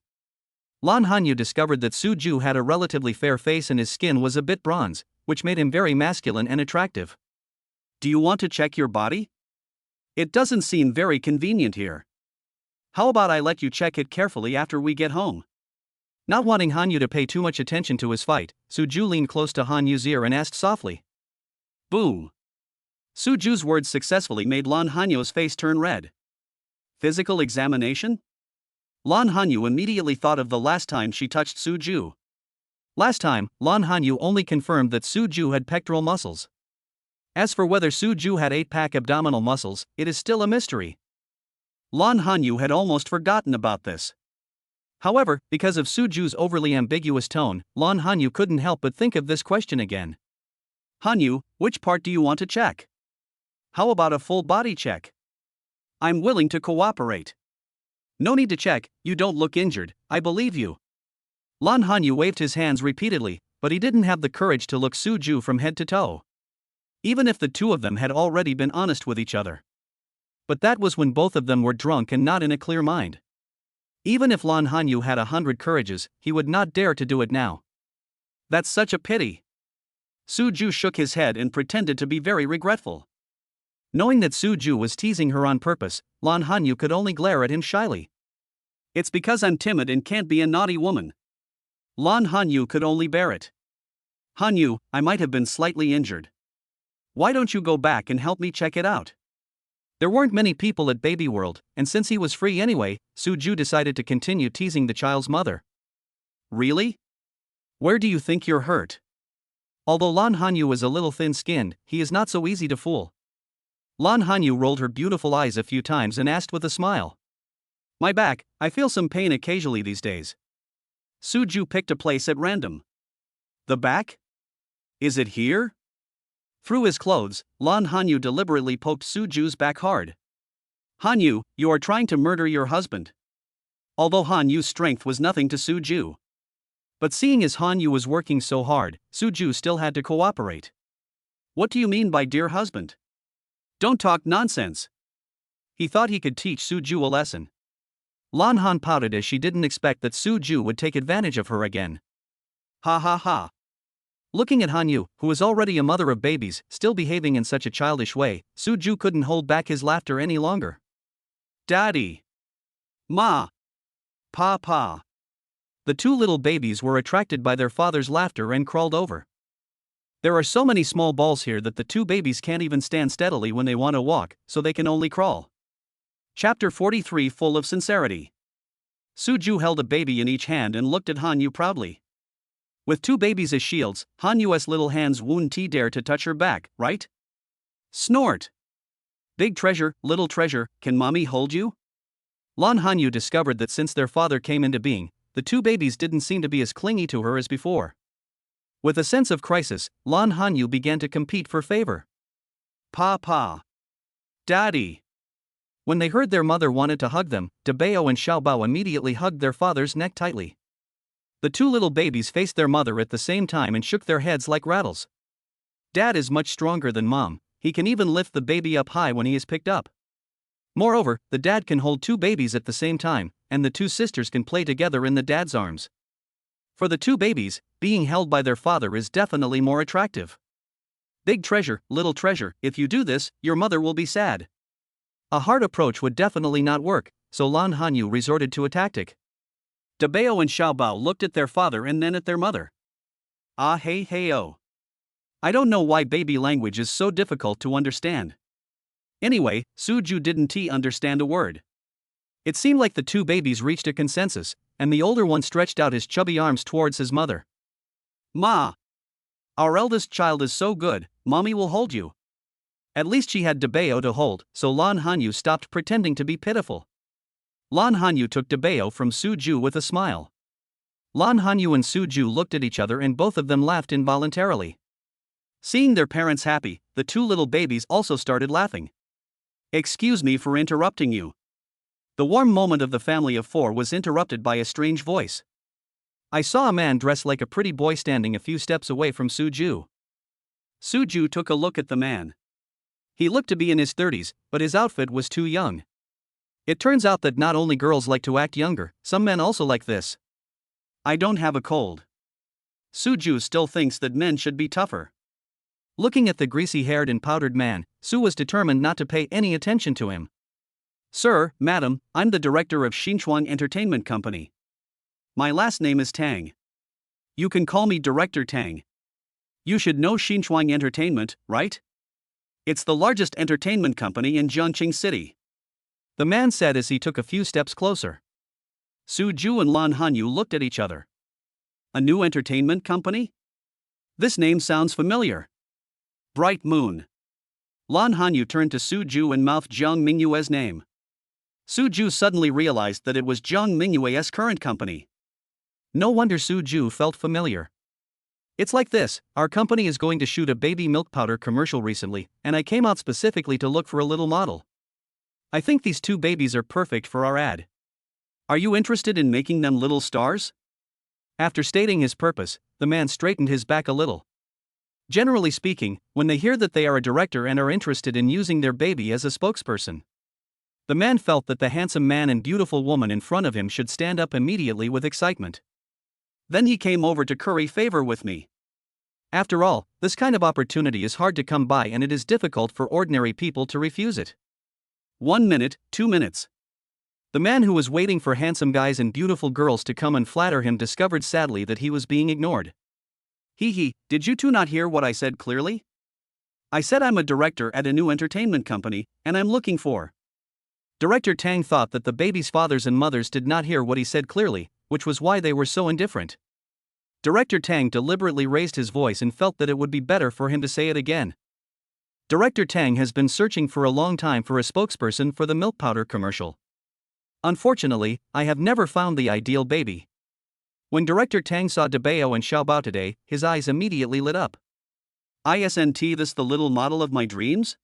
Lan Hanyu discovered that Suju had a relatively fair face and his skin was a bit bronze, which made him very masculine and attractive. Do you want to check your body? It doesn't seem very convenient here. How about I let you check it carefully after we get home? Not wanting Hanyu to pay too much attention to his fight, Suju leaned close to Hanyu's ear and asked softly. Boom. Suju's words successfully made Lan Hanyu's face turn red. Physical examination? Lan Hanyu immediately thought of the last time she touched Suju. Last time, Lan Hanyu only confirmed that Suju had pectoral muscles. As for whether Suju had 8-pack abdominal muscles, it is still a mystery. Lan Hanyu had almost forgotten about this. However, because of Suju's overly ambiguous tone, Lan Hanyu couldn't help but think of this question again. Hanyu, which part do you want to check? How about a full body check? I'm willing to cooperate. No need to check, you don't look injured, I believe you. Lan Hanyu waved his hands repeatedly, but he didn't have the courage to look Suju from head to toe. Even if the two of them had already been honest with each other. But that was when both of them were drunk and not in a clear mind. Even if Lan Hanyu had 100 courages, he would not dare to do it now. That's such a pity. Suju shook his head and pretended to be very regretful. Knowing that Suju was teasing her on purpose, Lan Hanyu could only glare at him shyly. It's because I'm timid and can't be a naughty woman. Lan Hanyu could only bear it. Hanyu, I might have been slightly injured. Why don't you go back and help me check it out? There weren't many people at Baby World, and since he was free anyway, Suju decided to continue teasing the child's mother. Really? Where do you think you're hurt? Although Lan Hanyu is a little thin-skinned, he is not so easy to fool. Lan Hanyu rolled her beautiful eyes a few times and asked with a smile. My back, I feel some pain occasionally these days. Suju picked a place at random. The back? Is it here? Through his clothes, Lan Hanyu deliberately poked Suju's back hard. Hanyu, you are trying to murder your husband. Although Hanyu's strength was nothing to Suju. But seeing as Hanyu was working so hard, Suju still had to cooperate. What do you mean by dear husband? Don't talk nonsense. He thought he could teach Suju a lesson. Lan Han pouted as she didn't expect that Suju would take advantage of her again. Ha ha ha. Looking at Hanyu, who was already a mother of babies, still behaving in such a childish way, Suju couldn't hold back his laughter any longer. Daddy. Ma. Papa. The two little babies were attracted by their father's laughter and crawled over. There are so many small balls here that the two babies can't even stand steadily when they want to walk, so they can only crawl. Chapter 43 Full of Sincerity. Suju held a baby in each hand and looked at Hanyu proudly. With two babies as shields, Hanyu's little hands wouldn't dare to touch her back, right? Snort! Big treasure, little treasure, can mommy hold you? Lan Hanyu discovered that since their father came into being, the two babies didn't seem to be as clingy to her as before. With a sense of crisis, Lan Hanyu began to compete for favor. Pa. Daddy. When they heard their mother wanted to hug them, Dabeo and Xiaobao immediately hugged their father's neck tightly. The two little babies faced their mother at the same time and shook their heads like rattles. Dad is much stronger than mom, he can even lift the baby up high when he is picked up. Moreover, the dad can hold two babies at the same time, and the two sisters can play together in the dad's arms. For the two babies, being held by their father is definitely more attractive. Big treasure, little treasure, if you do this, your mother will be sad. A hard approach would definitely not work, so Lan Hanyu resorted to a tactic. Dabeo and Xiaobao looked at their father and then at their mother. Ah hey oh. I don't know why baby language is so difficult to understand. Anyway, Suju didn't understand a word. It seemed like the two babies reached a consensus, and the older one stretched out his chubby arms towards his mother. Ma! Our eldest child is so good, mommy will hold you. At least she had Dabeo to hold, so Lan Hanyu stopped pretending to be pitiful. Lan Hanyu took Dabeo from Suju with a smile. Lan Hanyu and Suju looked at each other and both of them laughed involuntarily. Seeing their parents happy, the two little babies also started laughing. Excuse me for interrupting you. The warm moment of the family of four was interrupted by a strange voice. I saw a man dressed like a pretty boy standing a few steps away from Suju. Suju took a look at the man. He looked to be in his 30s, but his outfit was too young. It turns out that not only girls like to act younger, some men also like this. I don't have a cold. Suju still thinks that men should be tougher. Looking at the greasy-haired and powdered man, Su was determined not to pay any attention to him. Sir, madam, I'm the director of Xinchuang Entertainment Company. My last name is Tang. You can call me Director Tang. You should know Xinchuang Entertainment, right? It's the largest entertainment company in Jiangqing City. The man said as he took a few steps closer. Suju and Lan Hanyu looked at each other. A new entertainment company? This name sounds familiar. Bright Moon. Lan Hanyu turned to Suju and mouthed Jiang Mingyue's name. Suju suddenly realized that it was Jiang Mingyue's current company. No wonder Suju felt familiar. It's like this, our company is going to shoot a baby milk powder commercial recently, and I came out specifically to look for a little model. I think these two babies are perfect for our ad. Are you interested in making them little stars? After stating his purpose, the man straightened his back a little. Generally speaking, when they hear that they are a director and are interested in using their baby as a spokesperson, the man felt that the handsome man and beautiful woman in front of him should stand up immediately with excitement. Then he came over to curry favor with me. After all, this kind of opportunity is hard to come by and it is difficult for ordinary people to refuse it. 1 minute, 2 minutes. The man who was waiting for handsome guys and beautiful girls to come and flatter him discovered sadly that he was being ignored. Did you two not hear what I said clearly? I said I'm a director at a new entertainment company, and I'm looking for. Director Tang thought that the baby's fathers and mothers did not hear what he said clearly, which was why they were so indifferent. Director Tang deliberately raised his voice and felt that it would be better for him to say it again. Director Tang has been searching for a long time for a spokesperson for the milk powder commercial. Unfortunately, I have never found the ideal baby. When Director Tang saw Dabeo and Xiaobao today, his eyes immediately lit up. Isn't this the little model of my dreams?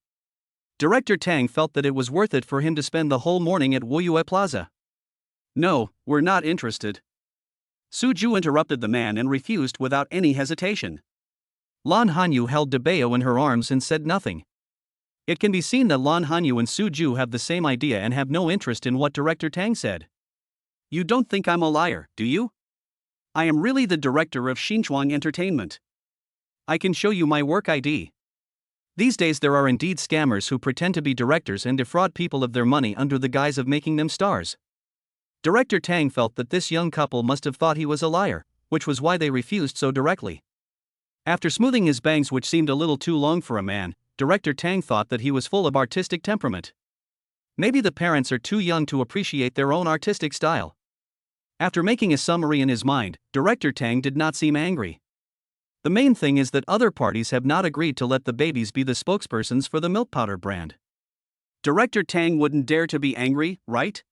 Director Tang felt that it was worth it for him to spend the whole morning at Wuyue Plaza. No, we're not interested. Suju interrupted the man and refused without any hesitation. Lan Hanyu held Dabeo in her arms and said nothing. It can be seen that Lan Hanyu and Suju have the same idea and have no interest in what Director Tang said. You don't think I'm a liar, do you? I am really the director of Xinchuang Entertainment. I can show you my work ID. These days there are indeed scammers who pretend to be directors and defraud people of their money under the guise of making them stars. Director Tang felt that this young couple must have thought he was a liar, which was why they refused so directly. After smoothing his bangs, which seemed a little too long for a man, Director Tang thought that he was full of artistic temperament. Maybe the parents are too young to appreciate their own artistic style. After making a summary in his mind, Director Tang did not seem angry. The main thing is that other parties have not agreed to let the babies be the spokespersons for the milk powder brand. Director Tang wouldn't dare to be angry, right?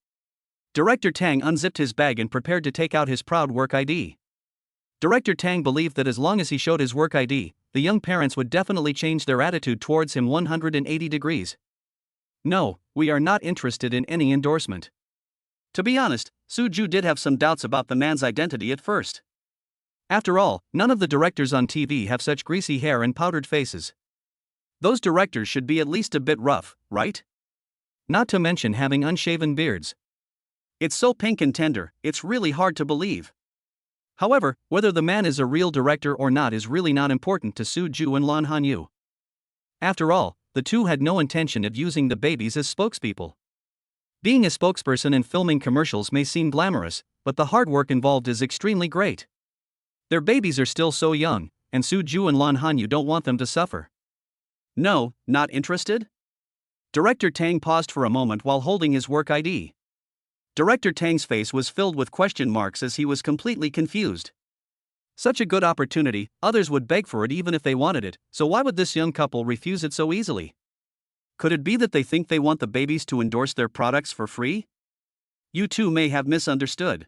Director Tang unzipped his bag and prepared to take out his proud work ID. Director Tang believed that as long as he showed his work ID, the young parents would definitely change their attitude towards him 180 degrees. No, we are not interested in any endorsement. To be honest, Suju did have some doubts about the man's identity at first. After all, none of the directors on TV have such greasy hair and powdered faces. Those directors should be at least a bit rough, right? Not to mention having unshaven beards. It's so pink and tender, it's really hard to believe. However, whether the man is a real director or not is really not important to Suju and Lan Hanyu. After all, the two had no intention of using the babies as spokespeople. Being a spokesperson and filming commercials may seem glamorous, but the hard work involved is extremely great. Their babies are still so young, and Suju and Lan Hanyu don't want them to suffer. No, not interested? Director Tang paused for a moment while holding his work ID. Director Tang's face was filled with question marks as he was completely confused. Such a good opportunity, others would beg for it even if they wanted it, so why would this young couple refuse it so easily? Could it be that they think they want the babies to endorse their products for free? You two may have misunderstood.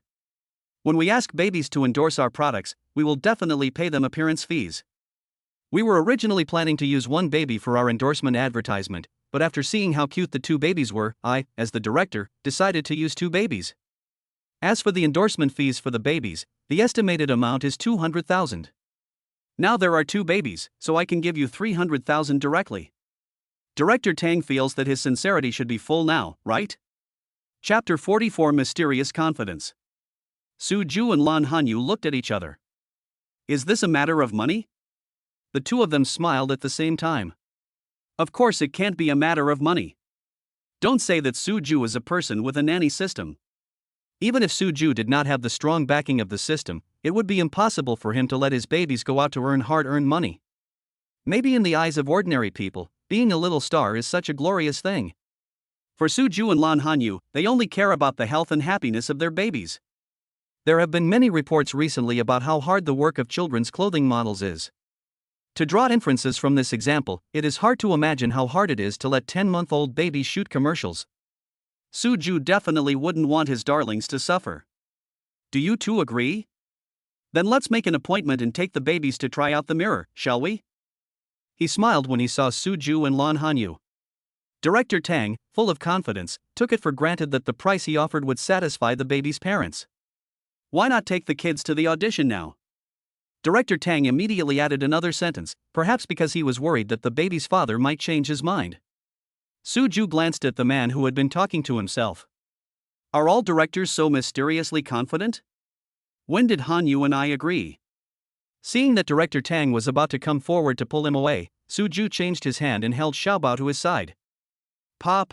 When we ask babies to endorse our products, we will definitely pay them appearance fees. We were originally planning to use one baby for our endorsement advertisement, but after seeing how cute the two babies were, I, as the director, decided to use two babies. As for the endorsement fees for the babies, the estimated amount is 200,000. Now there are two babies, so I can give you 300,000 directly. Director Tang feels that his sincerity should be full now, right? Chapter 44 Mysterious Confidence. Suju and Lan Hanyu looked at each other. Is this a matter of money? The two of them smiled at the same time. Of course it can't be a matter of money. Don't say that Suju is a person with a nanny system. Even if Suju did not have the strong backing of the system, it would be impossible for him to let his babies go out to earn hard-earned money. Maybe in the eyes of ordinary people, being a little star is such a glorious thing. For Suju and Lan Hanyu, they only care about the health and happiness of their babies. There have been many reports recently about how hard the work of children's clothing models is. To draw inferences from this example, it is hard to imagine how hard it is to let 10-month-old babies shoot commercials. Suju definitely wouldn't want his darlings to suffer. Do you two agree? Then let's make an appointment and take the babies to try out the mirror, shall we? He smiled when he saw Suju and Lan Hanyu. Director Tang, full of confidence, took it for granted that the price he offered would satisfy the babies' parents. Why not take the kids to the audition now? Director Tang immediately added another sentence, perhaps because he was worried that the baby's father might change his mind. Suju glanced at the man who had been talking to himself. Are all directors so mysteriously confident? When did Hanyu and I agree? Seeing that Director Tang was about to come forward to pull him away, Suju changed his hand and held Xiaobao to his side. Pa.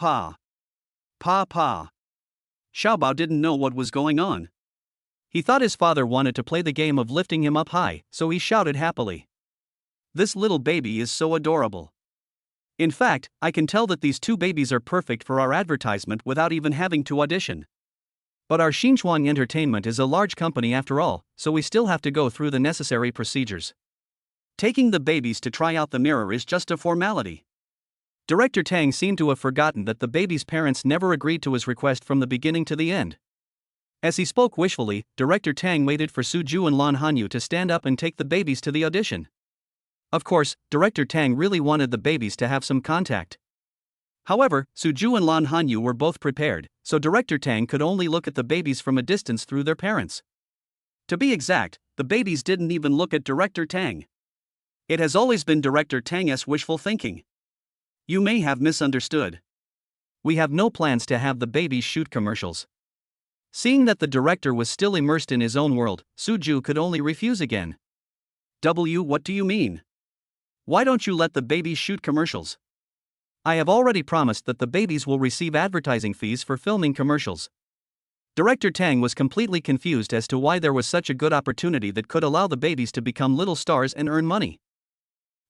Xiaobao didn't know what was going on. He thought his father wanted to play the game of lifting him up high, so he shouted happily. This little baby is so adorable. In fact, I can tell that these two babies are perfect for our advertisement without even having to audition. But our Xinchuang Entertainment is a large company after all, so we still have to go through the necessary procedures. Taking the babies to try out the mirror is just a formality. Director Tang seemed to have forgotten that the babies' parents never agreed to his request from the beginning to the end. As he spoke wishfully, Director Tang waited for Suju and Lan Hanyu to stand up and take the babies to the audition. Of course, Director Tang really wanted the babies to have some contact. However, Suju and Lan Hanyu were both prepared, so Director Tang could only look at the babies from a distance through their parents. To be exact, the babies didn't even look at Director Tang. It has always been Director Tang's wishful thinking. You may have misunderstood. We have no plans to have the babies shoot commercials. Seeing that the director was still immersed in his own world, Suju could only refuse again. What do you mean? Why don't you let the babies shoot commercials? I have already promised that the babies will receive advertising fees for filming commercials. Director Tang was completely confused as to why there was such a good opportunity that could allow the babies to become little stars and earn money.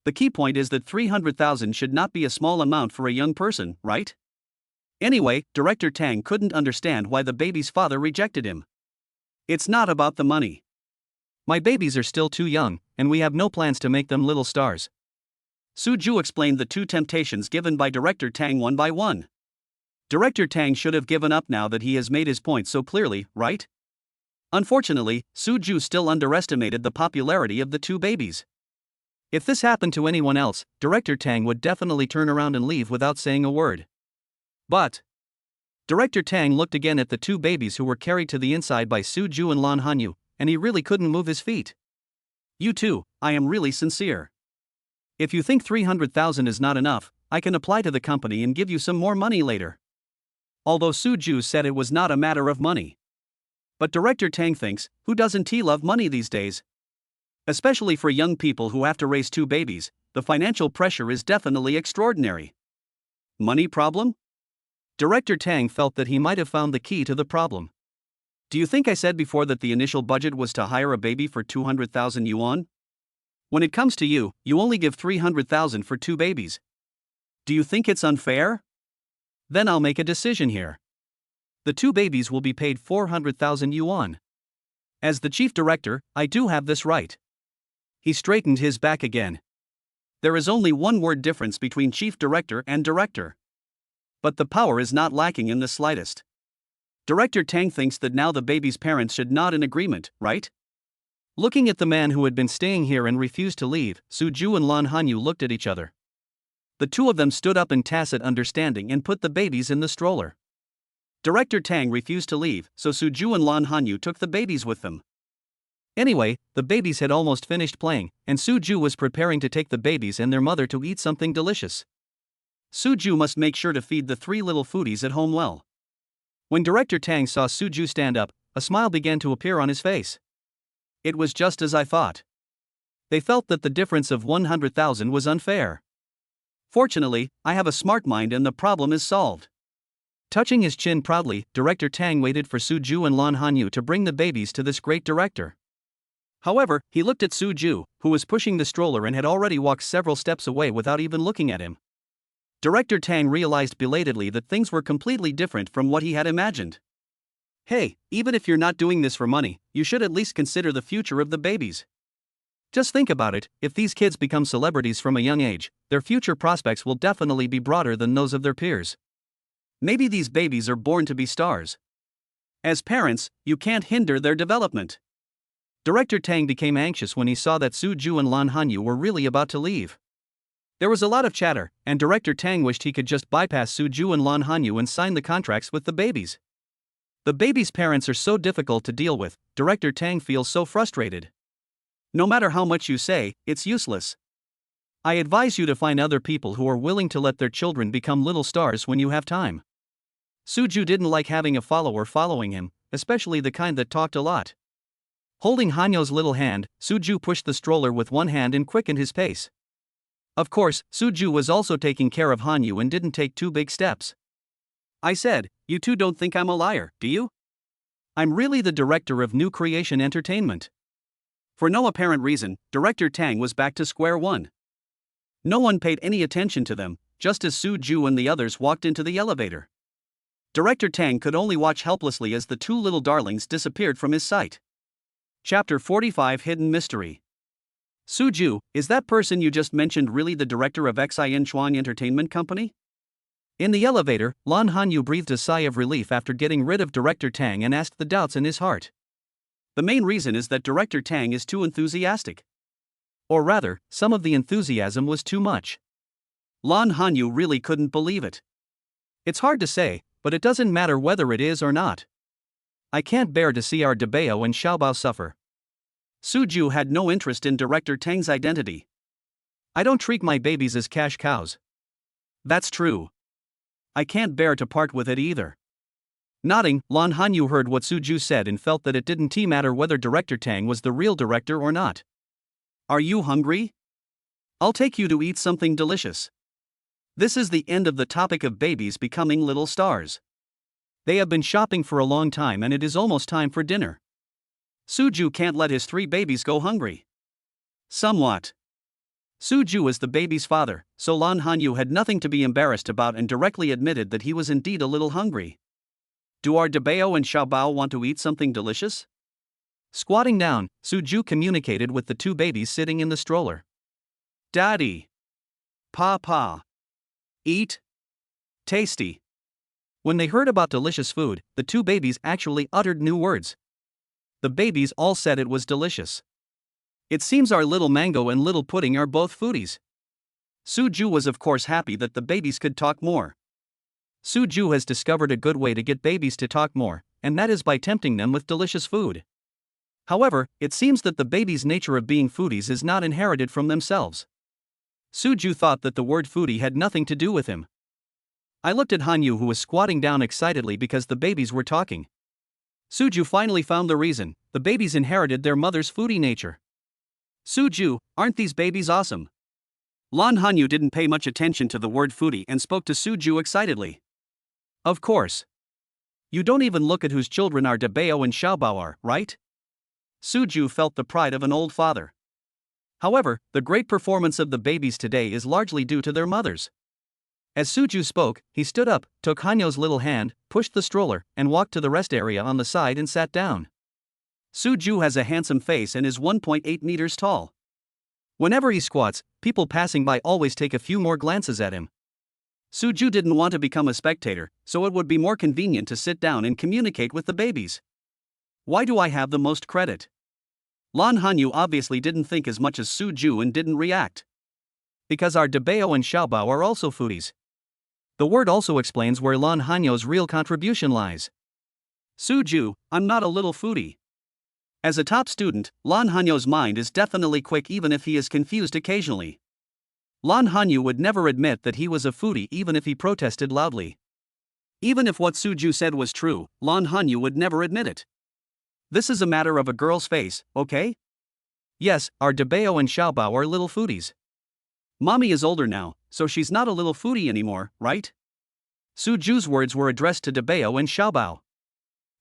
The key point is that 300,000 should not be a small amount for a young person, right? Anyway, Director Tang couldn't understand why the baby's father rejected him. It's not about the money. My babies are still too young, and we have no plans to make them little stars. Suju explained the two temptations given by Director Tang one by one. Director Tang should have given up now that he has made his point so clearly, right? Unfortunately, Suju still underestimated the popularity of the two babies. If this happened to anyone else, Director Tang would definitely turn around and leave without saying a word. But Director Tang looked again at the two babies who were carried to the inside by Suju and Lan Hanyu, and he really couldn't move his feet. You two, I am really sincere. If you think 300,000 is not enough, I can apply to the company and give you some more money later. Although Suju said it was not a matter of money. But Director Tang thinks, who doesn't love money these days? Especially for young people who have to raise two babies, the financial pressure is definitely extraordinary. Money problem? Director Tang felt that he might have found the key to the problem. Do you think I said before that the initial budget was to hire a baby for 200,000 yuan? When it comes to you, you only give 300,000 for two babies. Do you think it's unfair? Then I'll make a decision here. The two babies will be paid 400,000 yuan. As the chief director, I do have this right. He straightened his back again. There is only one word difference between chief director and director. But the power is not lacking in the slightest. Director Tang thinks that now the baby's parents should nod in agreement, right? Looking at the man who had been staying here and refused to leave, Suju and Lan Hanyu looked at each other. The two of them stood up in tacit understanding and put the babies in the stroller. Director Tang refused to leave, so Suju and Lan Hanyu took the babies with them. Anyway, the babies had almost finished playing, and Suju was preparing to take the babies and their mother to eat something delicious. Suju must make sure to feed the three little foodies at home well. When Director Tang saw Suju stand up, a smile began to appear on his face. It was just as I thought. They felt that the difference of 100,000 was unfair. Fortunately, I have a smart mind and the problem is solved. Touching his chin proudly, Director Tang waited for Suju and Lan Hanyu to bring the babies to this great director. However, he looked at Suju, who was pushing the stroller and had already walked several steps away without even looking at him. Director Tang realized belatedly that things were completely different from what he had imagined. Hey, even if you're not doing this for money, you should at least consider the future of the babies. Just think about it, if these kids become celebrities from a young age, their future prospects will definitely be broader than those of their peers. Maybe these babies are born to be stars. As parents, you can't hinder their development. Director Tang became anxious when he saw that Suju and Lan Hanyu were really about to leave. There was a lot of chatter, and Director Tang wished he could just bypass Suju and Lan Hanyu and sign the contracts with the babies. The babies' parents are so difficult to deal with, Director Tang feels so frustrated. No matter how much you say, it's useless. I advise you to find other people who are willing to let their children become little stars when you have time. Suju didn't like having a follower following him, especially the kind that talked a lot. Holding Hanyo's little hand, Suju pushed the stroller with one hand and quickened his pace. Of course, Suju was also taking care of Hanyu and didn't take too big steps. I said, you two don't think I'm a liar, do you? I'm really the director of New Creation Entertainment. For no apparent reason, Director Tang was back to square one. No one paid any attention to them, just as Suju and the others walked into the elevator. Director Tang could only watch helplessly as the two little darlings disappeared from his sight. Chapter 45 Hidden Mystery. Suju, is that person you just mentioned really the director of Xin Chuan Entertainment Company? In the elevator, Lan Hanyu breathed a sigh of relief after getting rid of Director Tang and asked the doubts in his heart. The main reason is that Director Tang is too enthusiastic. Or rather, some of the enthusiasm was too much. Lan Hanyu really couldn't believe it. It's hard to say, but it doesn't matter whether it is or not. I can't bear to see our Debao and Xiaobao suffer. Suju had no interest in Director Tang's identity. I don't treat my babies as cash cows. That's true. I can't bear to part with it either. Nodding, Lan Hanyu heard what Suju said and felt that it didn't matter whether Director Tang was the real director or not. Are you hungry? I'll take you to eat something delicious. This is the end of the topic of babies becoming little stars. They have been shopping for a long time and it is almost time for dinner. Suju can't let his 3 babies go hungry. Somewhat. Suju is the baby's father, so Lan Hanyu had nothing to be embarrassed about and directly admitted that he was indeed a little hungry. Do our Debao and Xiaobao want to eat something delicious? Squatting down, Suju communicated with the 2 babies sitting in the stroller. Daddy. Papa. Eat. Tasty. When they heard about delicious food, the 2 babies actually uttered new words. The babies all said it was delicious. It seems our little mango and little pudding are both foodies. Suju was of course happy that the babies could talk more. Suju has discovered a good way to get babies to talk more, and that is by tempting them with delicious food. However, it seems that the baby's nature of being foodies is not inherited from themselves. Suju thought that the word foodie had nothing to do with him. I looked at Hanyu, who was squatting down excitedly because the babies were talking. Suju finally found the reason: the babies inherited their mother's foodie nature. Suju, aren't these babies awesome? Lan Hanyu didn't pay much attention to the word foodie and spoke to Suju excitedly. Of course. You don't even look at whose children our Debao and Xiaobao are, right? Suju felt the pride of an old father. However, the great performance of the babies today is largely due to their mothers. As Suju spoke, he stood up, took Hanyu's little hand, pushed the stroller, and walked to the rest area on the side and sat down. Suju has a handsome face and is 1.8 meters tall. Whenever he squats, people passing by always take a few more glances at him. Suju didn't want to become a spectator, so it would be more convenient to sit down and communicate with the babies. Why do I have the most credit? Lan Hanyu obviously didn't think as much as Suju and didn't react. Because our Debao and Xiaobao are also foodies. The word also explains where Lan Hanyu's real contribution lies. Suju, I'm not a little foodie. As a top student, Lan Hanyu's mind is definitely quick even if he is confused occasionally. Lan Hanyu would never admit that he was a foodie even if he protested loudly. Even if what Suju said was true, Lan Hanyu would never admit it. This is a matter of a girl's face, okay? Yes, our Debao and Xiaobao are little foodies. Mommy is older now, so she's not a little foodie anymore, right? Suju's words were addressed to Debao and Xiaobao.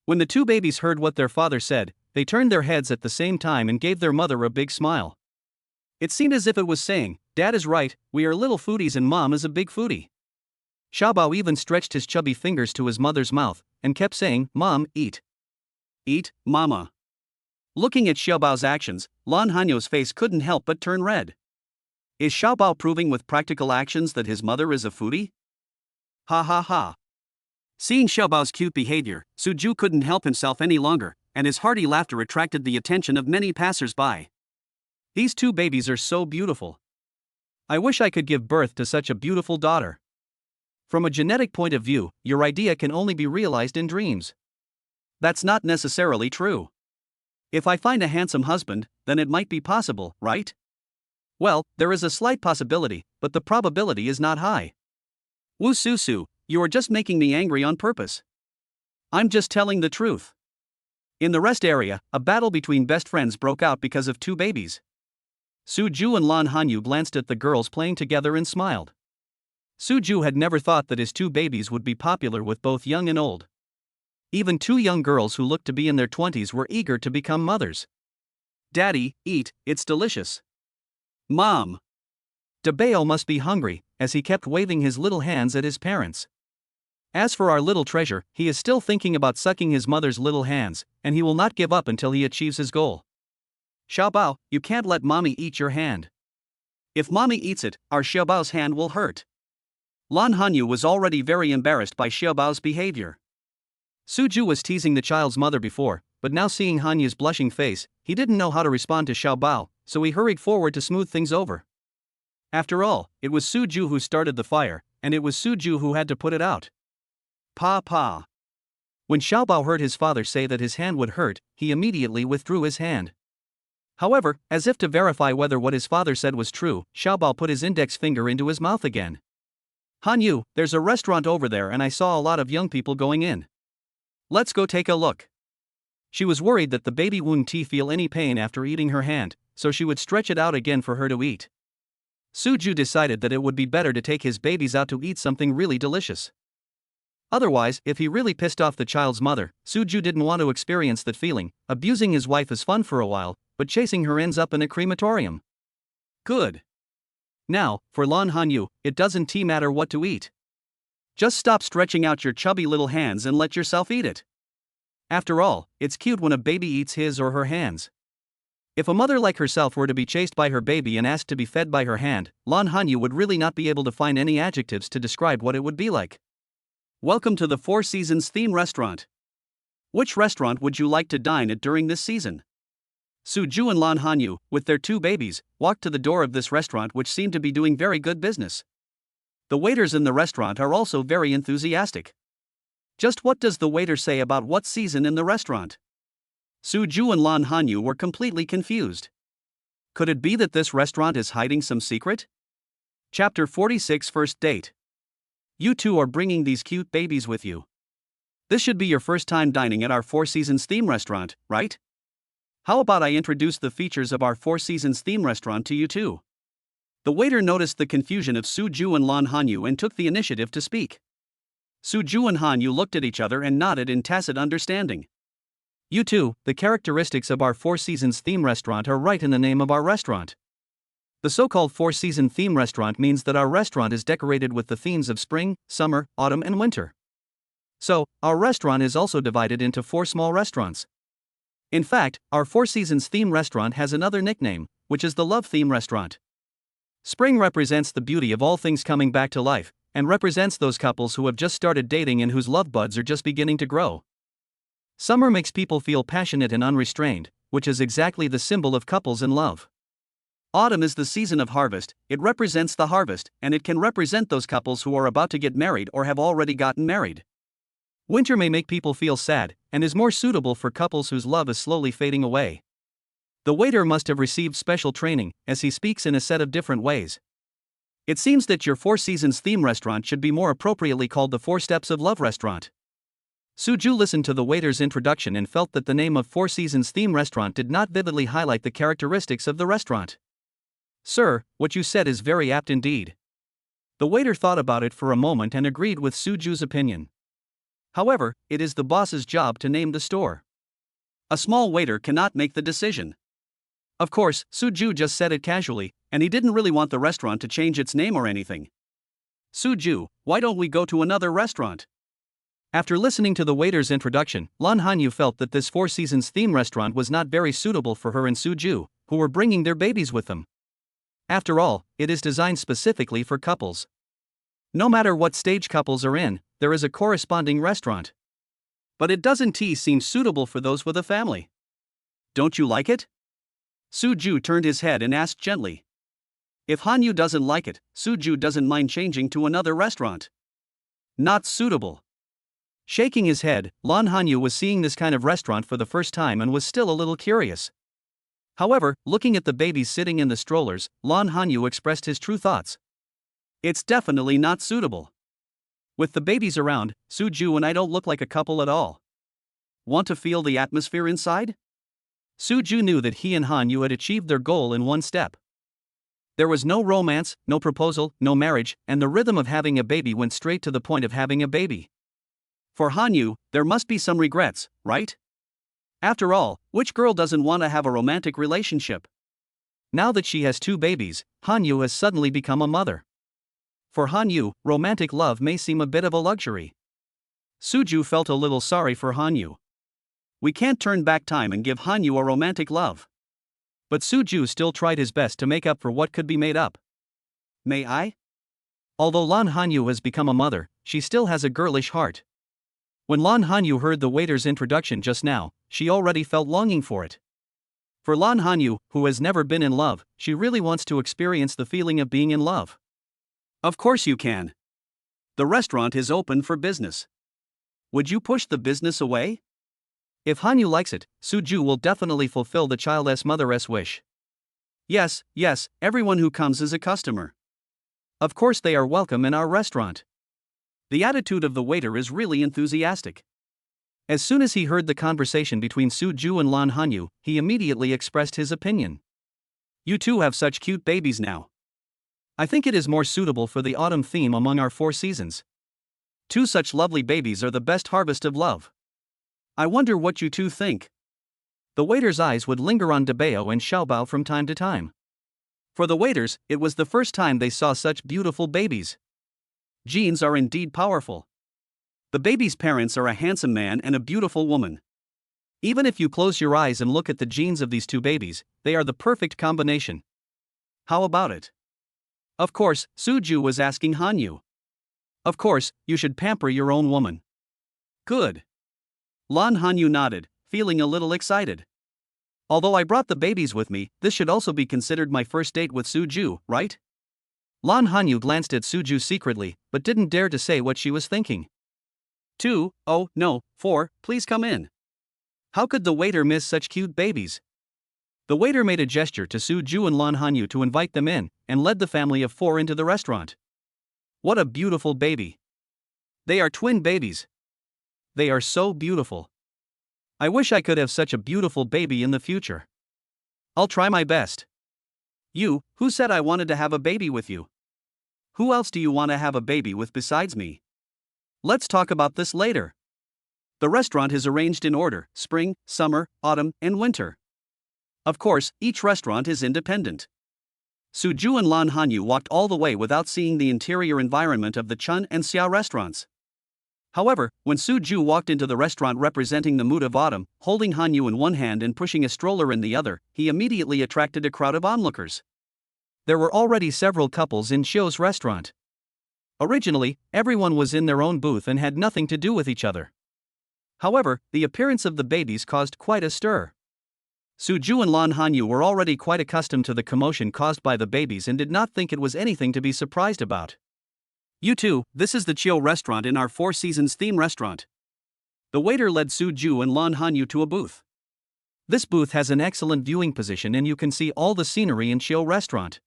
When the 2 babies heard what their father said, they turned their heads at the same time and gave their mother a big smile. It seemed as if it was saying, Dad is right, we are little foodies and Mom is a big foodie. Xiaobao even stretched his chubby fingers to his mother's mouth, and kept saying, Mom, eat. Eat, Mama. Looking at Xiaobao's actions, Lan Hanyu's face couldn't help but turn red. Is Xiaobao proving with practical actions that his mother is a foodie? Ha ha ha. Seeing Xiaobao's cute behavior, Suju couldn't help himself any longer, and his hearty laughter attracted the attention of many passers-by. These 2 babies are so beautiful. I wish I could give birth to such a beautiful daughter. From a genetic point of view, your idea can only be realized in dreams. That's not necessarily true. If I find a handsome husband, then it might be possible, right? Well, there is a slight possibility, but the probability is not high. Wu Susu, you are just making me angry on purpose. I'm just telling the truth. In the rest area, a battle between best friends broke out because of 2 babies. Suju and Lan Hanyu glanced at the girls playing together and smiled. Suju had never thought that his 2 babies would be popular with both young and old. Even 2 young girls who looked to be in their 20s were eager to become mothers. Daddy, eat, it's delicious. Mom. Debao must be hungry, as he kept waving his little hands at his parents. As for our little treasure, he is still thinking about sucking his mother's little hands, and he will not give up until he achieves his goal. Xiaobao, you can't let Mommy eat your hand. If Mommy eats it, our Xiaobao's hand will hurt. Lan Hanyu was already very embarrassed by Xiaobao's behavior. Suju was teasing the child's mother before, but now seeing Hanyu's blushing face, he didn't know how to respond to Xiaobao, so he hurried forward to smooth things over. After all, it was Suju who started the fire, and it was Suju who had to put it out. Pa. When Xiaobao heard his father say that his hand would hurt, he immediately withdrew his hand. However, as if to verify whether what his father said was true, Xiaobao put his index finger into his mouth again. Hanyu, there's a restaurant over there and I saw a lot of young people going in. Let's go take a look. She was worried that the baby wouldn't feel any pain after eating her hand, so she would stretch it out again for her to eat. Suju decided that it would be better to take his babies out to eat something really delicious. Otherwise, if he really pissed off the child's mother, Suju didn't want to experience that feeling. Abusing his wife is fun for a while, but chasing her ends up in a crematorium. Good. Now, for Lan Hanyu, it doesn't matter what to eat. Just stop stretching out your chubby little hands and let yourself eat it. After all, it's cute when a baby eats his or her hands. If a mother like herself were to be chased by her baby and asked to be fed by her hand, Lan Hanyu would really not be able to find any adjectives to describe what it would be like. Welcome to the Four Seasons theme restaurant. Which restaurant would you like to dine at during this season? Suju and Lan Hanyu, with their 2 babies, walked to the door of this restaurant, which seemed to be doing very good business. The waiters in the restaurant are also very enthusiastic. Just what does the waiter say about what season in the restaurant? Suju and Lan Hanyu were completely confused. Could it be that this restaurant is hiding some secret? Chapter 46 First Date. You two are bringing these cute babies with you. This should be your first time dining at our Four Seasons theme restaurant, right? How about I introduce the features of our Four Seasons theme restaurant to you too? The waiter noticed the confusion of Suju and Lan Hanyu and took the initiative to speak. Suju and Hanyu looked at each other and nodded in tacit understanding. You two, the characteristics of our Four Seasons theme restaurant are right in the name of our restaurant. The so-called Four Season theme restaurant means that our restaurant is decorated with the themes of spring, summer, autumn and winter. So, our restaurant is also divided into 4 small restaurants. In fact, our Four Seasons theme restaurant has another nickname, which is the Love Theme Restaurant. Spring represents the beauty of all things coming back to life, and represents those couples who have just started dating and whose love buds are just beginning to grow. Summer makes people feel passionate and unrestrained, which is exactly the symbol of couples in love. Autumn is the season of harvest, it represents the harvest, and it can represent those couples who are about to get married or have already gotten married. Winter may make people feel sad, and is more suitable for couples whose love is slowly fading away. The waiter must have received special training, as he speaks in a set of different ways. It seems that your Four Seasons theme restaurant should be more appropriately called the 4 Steps of Love Restaurant. Suju listened to the waiter's introduction and felt that the name of Four Seasons theme restaurant did not vividly highlight the characteristics of the restaurant. Sir, what you said is very apt indeed. The waiter thought about it for a moment and agreed with Suju's opinion. However, it is the boss's job to name the store. A small waiter cannot make the decision. Of course, Suju just said it casually, and he didn't really want the restaurant to change its name or anything. Suju, why don't we go to another restaurant? After listening to the waiter's introduction, Lan Hanyu felt that this Four Seasons theme restaurant was not very suitable for her and Suju, who were bringing their babies with them. After all, it is designed specifically for couples. No matter what stage couples are in, there is a corresponding restaurant. But it doesn't seem suitable for those with a family. Don't you like it? Suju turned his head and asked gently. If Hanyu doesn't like it, Suju doesn't mind changing to another restaurant. Not suitable. Shaking his head, Lan Hanyu was seeing this kind of restaurant for the first time and was still a little curious. However, looking at the babies sitting in the strollers, Lan Hanyu expressed his true thoughts. It's definitely not suitable. With the babies around, Suju and I don't look like a couple at all. Want to feel the atmosphere inside? Suju knew that he and Hanyu had achieved their goal in one step. There was no romance, no proposal, no marriage, and the rhythm of having a baby went straight to the point of having a baby. For Hanyu, there must be some regrets, right? After all, which girl doesn't want to have a romantic relationship? Now that she has 2 babies, Hanyu has suddenly become a mother. For Hanyu, romantic love may seem a bit of a luxury. Suju felt a little sorry for Hanyu. We can't turn back time and give Hanyu a romantic love. But Suju still tried his best to make up for what could be made up. May I? Although Lan Hanyu has become a mother, she still has a girlish heart. When Lan Hanyu heard the waiter's introduction just now, she already felt longing for it. For Lan Hanyu, who has never been in love, she really wants to experience the feeling of being in love. Of course you can. The restaurant is open for business. Would you push the business away? If Hanyu likes it, Suju will definitely fulfill the child's mother's wish. Yes, everyone who comes is a customer. Of course they are welcome in our restaurant. The attitude of the waiter is really enthusiastic. As soon as he heard the conversation between Suju and Lan Hanyu, he immediately expressed his opinion. You two have such cute babies now. I think it is more suitable for the autumn theme among our 4 seasons. Two such lovely babies are the best harvest of love. I wonder what you two think. The waiter's eyes would linger on Debeo and Xiaobao from time to time. For the waiters, it was the first time they saw such beautiful babies. Genes are indeed powerful. The baby's parents are a handsome man and a beautiful woman. Even if you close your eyes and look at the genes of these two babies, they are the perfect combination. How about it? Of course, Suju was asking Hanyu. Of course, you should pamper your own woman. Good. Lan Hanyu nodded, feeling a little excited. Although I brought the babies with me, this should also be considered my first date with Suju, right? Lan Hanyu glanced at Suju secretly, but didn't dare to say what she was thinking. 2, oh, no, 4, please come in. How could the waiter miss such cute babies? The waiter made a gesture to Suju and Lan Hanyu to invite them in, and led the family of 4 into the restaurant. What a beautiful baby. They are twin babies. They are so beautiful. I wish I could have such a beautiful baby in the future. I'll try my best. You, who said I wanted to have a baby with you? Who else do you want to have a baby with besides me? Let's talk about this later. The restaurant is arranged in order: spring, summer, autumn, and winter. Of course, each restaurant is independent. Suju and Lan Hanyu walked all the way without seeing the interior environment of the Chun and Xia restaurants. However, when Suju walked into the restaurant representing the mood of autumn, holding Hanyu in one hand and pushing a stroller in the other, he immediately attracted a crowd of onlookers. There were already several couples in Xiu's restaurant. Originally, everyone was in their own booth and had nothing to do with each other. However, the appearance of the babies caused quite a stir. Suju and Lan Hanyu were already quite accustomed to the commotion caused by the babies and did not think it was anything to be surprised about. You two, this is the Chiu restaurant in our Four Seasons theme restaurant. The waiter led Suju and Lan Hanyu to a booth. This booth has an excellent viewing position and you can see all the scenery in Chiu restaurant.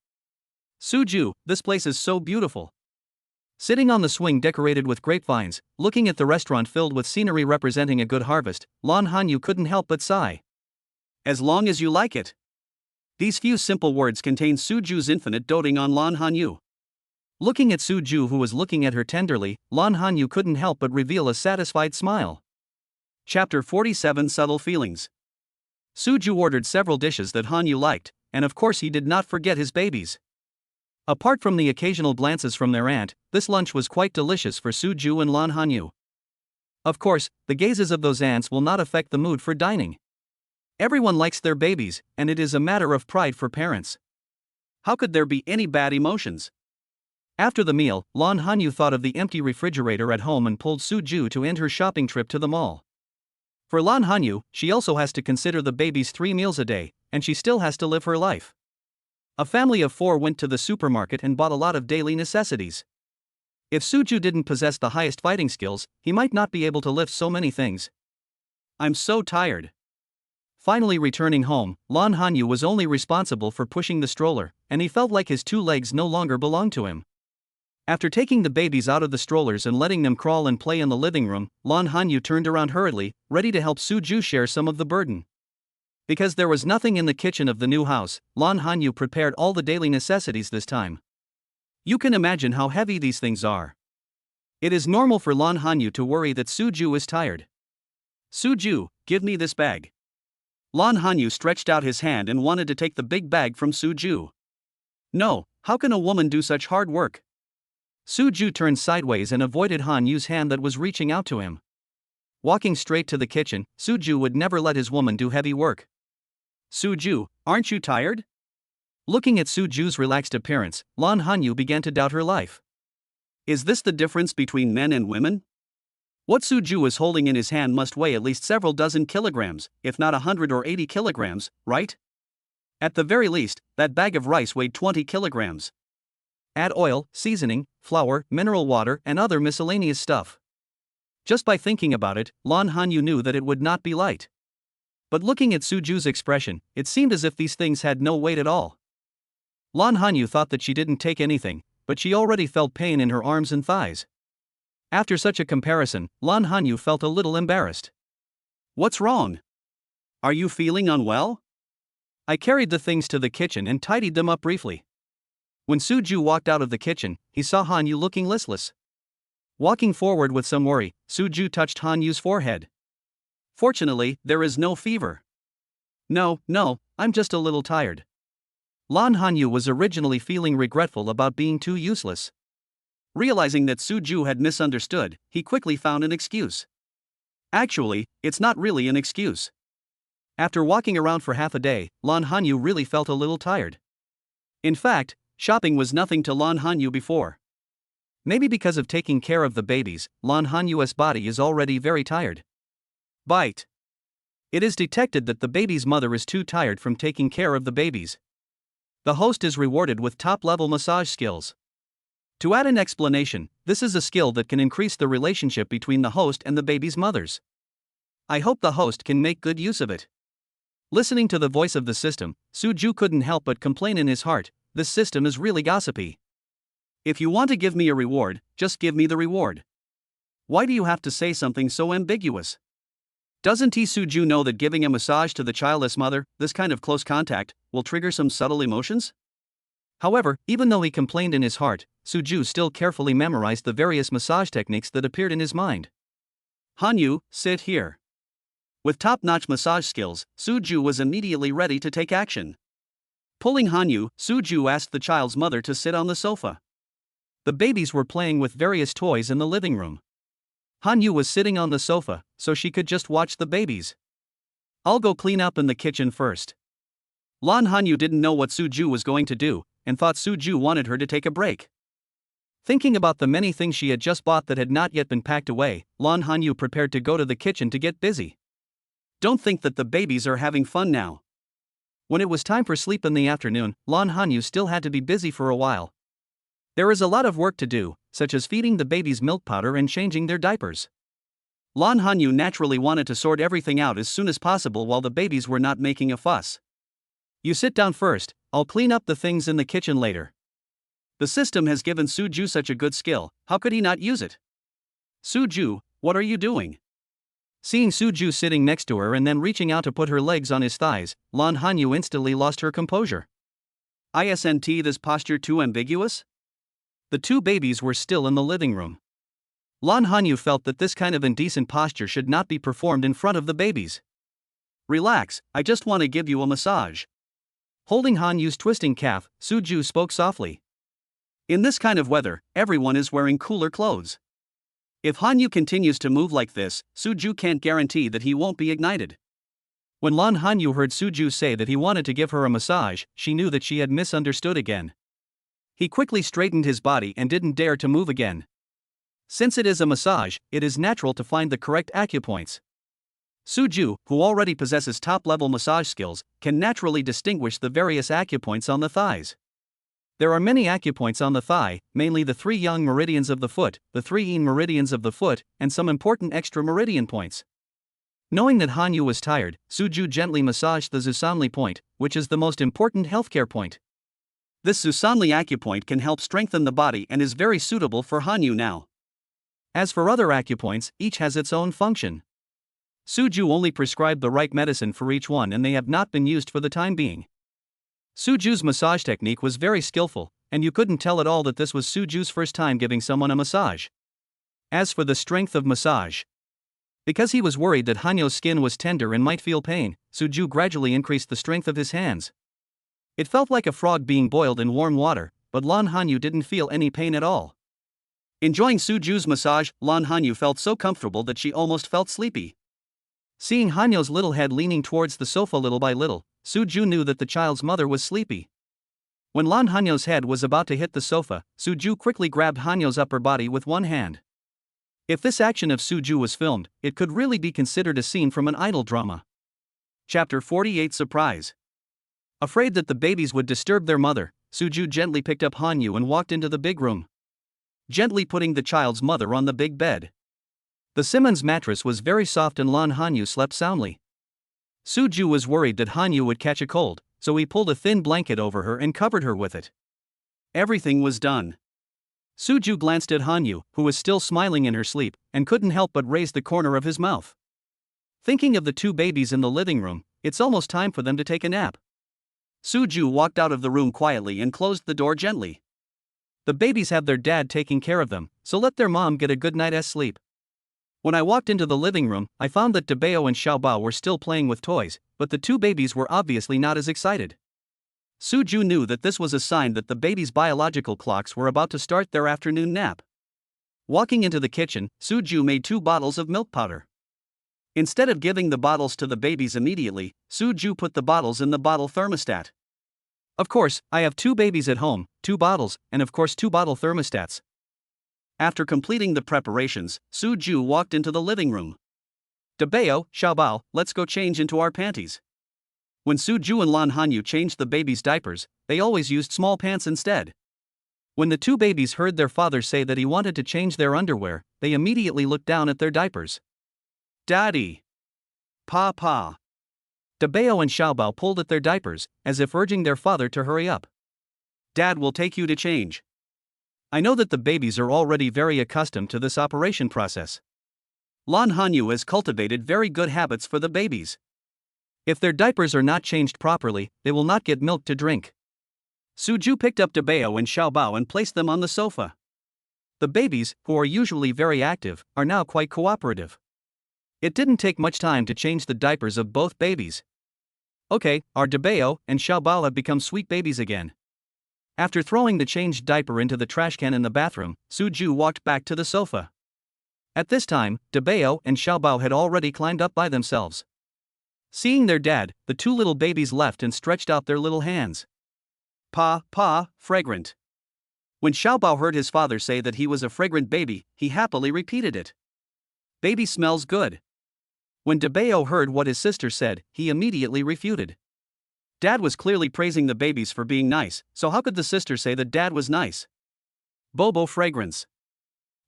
Suju, this place is so beautiful. Sitting on the swing decorated with grapevines, looking at the restaurant filled with scenery representing a good harvest, Lan Hanyu couldn't help but sigh. As long as you like it. These few simple words contain Suju's infinite doting on Lan Hanyu. Looking at Suju, who was looking at her tenderly, Lan Hanyu couldn't help but reveal a satisfied smile. Chapter 47: Subtle Feelings. Suju ordered several dishes that Hanyu liked, and of course he did not forget his babies. Apart from the occasional glances from their aunt, this lunch was quite delicious for Suju and Lan Hanyu. Of course, the gazes of those aunts will not affect the mood for dining. Everyone likes their babies, and it is a matter of pride for parents. How could there be any bad emotions? After the meal, Lan Hanyu thought of the empty refrigerator at home and pulled Suju to end her shopping trip to the mall. For Lan Hanyu, she also has to consider the baby's 3 meals a day, and she still has to live her life. A family of 4 went to the supermarket and bought a lot of daily necessities. If Suju didn't possess the highest fighting skills, he might not be able to lift so many things. I'm so tired. Finally returning home, Lan Hanyu was only responsible for pushing the stroller, and he felt like his 2 legs no longer belonged to him. After taking the babies out of the strollers and letting them crawl and play in the living room, Lan Hanyu turned around hurriedly, ready to help Suju share some of the burden. Because there was nothing in the kitchen of the new house, Lan Hanyu prepared all the daily necessities this time. You can imagine how heavy these things are. It is normal for Lan Hanyu to worry that Suju is tired. Suju, give me this bag. Lan Hanyu stretched out his hand and wanted to take the big bag from Suju. No, how can a woman do such hard work? Suju turned sideways and avoided Hanyu's hand that was reaching out to him. Walking straight to the kitchen, Suju would never let his woman do heavy work. Suju, aren't you tired? Looking at Suju's relaxed appearance, Lan Hanyu began to doubt her life. Is this the difference between men and women? What Suju is holding in his hand must weigh at least several dozen kilograms, if not 100 or 80 kilograms, right? At the very least, that bag of rice weighed 20 kilograms. Add oil, seasoning, flour, mineral water, and other miscellaneous stuff. Just by thinking about it, Lan Hanyu knew that it would not be light. But looking at Suju's expression, it seemed as if these things had no weight at all. Lan Hanyu thought that she didn't take anything, but she already felt pain in her arms and thighs. After such a comparison, Lan Hanyu felt a little embarrassed. What's wrong? Are you feeling unwell? I carried the things to the kitchen and tidied them up briefly. When Suju walked out of the kitchen, he saw Hanyu looking listless. Walking forward with some worry, Soo-ju touched Han-yu's forehead. Fortunately, there is no fever. No, I'm just a little tired. Han-yu was originally feeling regretful about being too useless. Realizing that Soo-ju had misunderstood, he quickly found an excuse. Actually, it's not really an excuse. After walking around for half a day, Han-yu really felt a little tired. In fact, shopping was nothing to Han-yu before. Maybe because of taking care of the babies, Han-yu's body is already very tired. Bite. It is detected that the baby's mother is too tired from taking care of the babies. The host is rewarded with top-level massage skills. To add an explanation, this is a skill that can increase the relationship between the host and the baby's mothers. I hope the host can make good use of it. Listening to the voice of the system, Soo-ju couldn't help but complain in his heart, this system is really gossipy. If you want to give me a reward, just give me the reward. Why do you have to say something so ambiguous? Doesn't Soo-ju know that giving a massage to the childless mother, this kind of close contact, will trigger some subtle emotions? However, even though he complained in his heart, Soo-ju still carefully memorized the various massage techniques that appeared in his mind. Han-yu, sit here. With top-notch massage skills, Soo-ju was immediately ready to take action. Pulling Han-yu, Soo-ju asked the child's mother to sit on the sofa. The babies were playing with various toys in the living room. Han-yu was sitting on the sofa, so she could just watch the babies. I'll go clean up in the kitchen first. Han-yu didn't know what Soo-ju was going to do, and thought Soo-ju wanted her to take a break. Thinking about the many things she had just bought that had not yet been packed away, Han-yu prepared to go to the kitchen to get busy. Don't think that the babies are having fun now. When it was time for sleep in the afternoon, Han-yu still had to be busy for a while. There is a lot of work to do, such as feeding the babies milk powder and changing their diapers. Han-yu naturally wanted to sort everything out as soon as possible while the babies were not making a fuss. You sit down first, I'll clean up the things in the kitchen later. The system has given Soo-ju such a good skill, how could he not use it? Soo-ju, what are you doing? Seeing Soo-ju sitting next to her and then reaching out to put her legs on his thighs, Han-yu instantly lost her composure. Isn't this posture too ambiguous? The two babies were still in the living room. Han-yu felt that this kind of indecent posture should not be performed in front of the babies. Relax, I just want to give you a massage. Holding Han-yu's twisting calf, Soo-ju spoke softly. In this kind of weather, everyone is wearing cooler clothes. If Han-yu continues to move like this, Soo-ju can't guarantee that he won't be ignited. When Han-yu heard Soo-ju say that he wanted to give her a massage, she knew that she had misunderstood again. He quickly straightened his body and didn't dare to move again. Since it is a massage, it is natural to find the correct acupoints. Soo-ju, who already possesses top-level massage skills, can naturally distinguish the various acupoints on the thighs. There are many acupoints on the thigh, mainly the 3 young meridians of the foot, the 3 yin meridians of the foot, and some important extra meridian points. Knowing that Han-yu was tired, Soo-ju gently massaged the Susanli point, which is the most important healthcare point. This Susanli acupoint can help strengthen the body and is very suitable for Han-yu now. As for other acupoints, each has its own function. Soo-ju only prescribed the right medicine for each one and they have not been used for the time being. Soo-ju's massage technique was very skillful, and you couldn't tell at all that this was Soo-ju's first time giving someone a massage. As for the strength of massage, because he was worried that Han-yu's skin was tender and might feel pain, Soo-ju gradually increased the strength of his hands. It felt like a frog being boiled in warm water, but Han-yu didn't feel any pain at all. Enjoying Soo-ju's massage, Han-yu felt so comfortable that she almost felt sleepy. Seeing Han-yu's little head leaning towards the sofa little by little, Soo-ju knew that the child's mother was sleepy. When Han-yu's head was about to hit the sofa, Soo-ju quickly grabbed Han-yu's upper body with one hand. If this action of Soo-ju was filmed, it could really be considered a scene from an idol drama. Chapter 48 Surprise. Afraid that the babies would disturb their mother, Soo-ju gently picked up Han-yu and walked into the big room, gently putting the child's mother on the big bed. The Simmons mattress was very soft and Han-yu slept soundly. Soo-ju was worried that Han-yu would catch a cold, so he pulled a thin blanket over her and covered her with it. Everything was done. Soo-ju glanced at Han-yu, who was still smiling in her sleep, and couldn't help but raise the corner of his mouth. Thinking of the two babies in the living room, it's almost time for them to take a nap. Soo-ju walked out of the room quietly and closed the door gently. The babies have their dad taking care of them, so let their mom get a good night's sleep. When I walked into the living room, I found that Debeo and Xiaobao were still playing with toys, but the two babies were obviously not as excited. Suju knew that this was a sign that the babies' biological clocks were about to start their afternoon nap. Walking into the kitchen, Suju made 2 bottles of milk powder. Instead of giving the bottles to the babies immediately, Suju put the bottles in the bottle thermostat. Of course, I have 2 babies at home, 2 bottles, and of course 2 bottle thermostats. After completing the preparations, Suju walked into the living room. Debeo, Xiaobao, let's go change into our panties. When Suju and Lan Hanyu changed the babies' diapers, they always used small pants instead. When the 2 babies heard their father say that he wanted to change their underwear, they immediately looked down at their diapers. Daddy! Papa! Debeo and Xiaobao pulled at their diapers, as if urging their father to hurry up. Dad will take you to change. I know that the babies are already very accustomed to this operation process. Lan Hanyu has cultivated very good habits for the babies. If their diapers are not changed properly, they will not get milk to drink. Suju picked up Debeo and Xiaobao and placed them on the sofa. The babies, who are usually very active, are now quite cooperative. It didn't take much time to change the diapers of both babies. Okay, our Debeo and Xiaobao have become sweet babies again. After throwing the changed diaper into the trash can in the bathroom, Suju walked back to the sofa. At this time, Debeo and Xiaobao had already climbed up by themselves. Seeing their dad, the 2 little babies left and stretched out their little hands. Pa, fragrant. When Xiaobao heard his father say that he was a fragrant baby, he happily repeated it. Baby smells good. When Debeo heard what his sister said, he immediately refuted. Dad was clearly praising the babies for being nice, so how could the sister say that dad was nice? Bobo fragrance.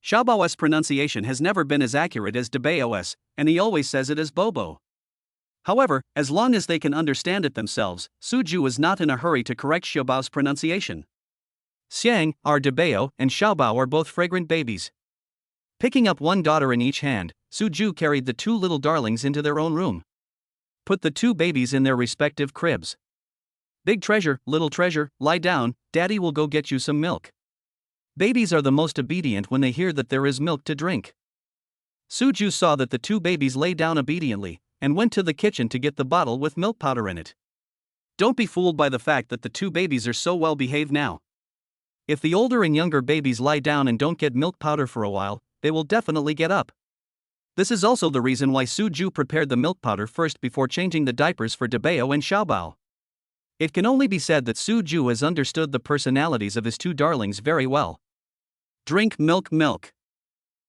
Xiaobao's pronunciation has never been as accurate as Debeo's, and he always says it as Bobo. However, as long as they can understand it themselves, Suju was not in a hurry to correct Xiaobao's pronunciation. Xiang, our Debeo, and Xiaobao are both fragrant babies. Picking up 1 daughter in each hand, Suju carried the 2 little darlings into their own room. Put the 2 babies in their respective cribs. Big treasure, little treasure, lie down, daddy will go get you some milk. Babies are the most obedient when they hear that there is milk to drink. Suju saw that the 2 babies lay down obediently, and went to the kitchen to get the bottle with milk powder in it. Don't be fooled by the fact that the 2 babies are so well behaved now. If the older and younger babies lie down and don't get milk powder for a while, they will definitely get up. This is also the reason why Suju prepared the milk powder first before changing the diapers for Debeo and Xiaobao. It can only be said that Suju has understood the personalities of his 2 darlings very well. Drink milk.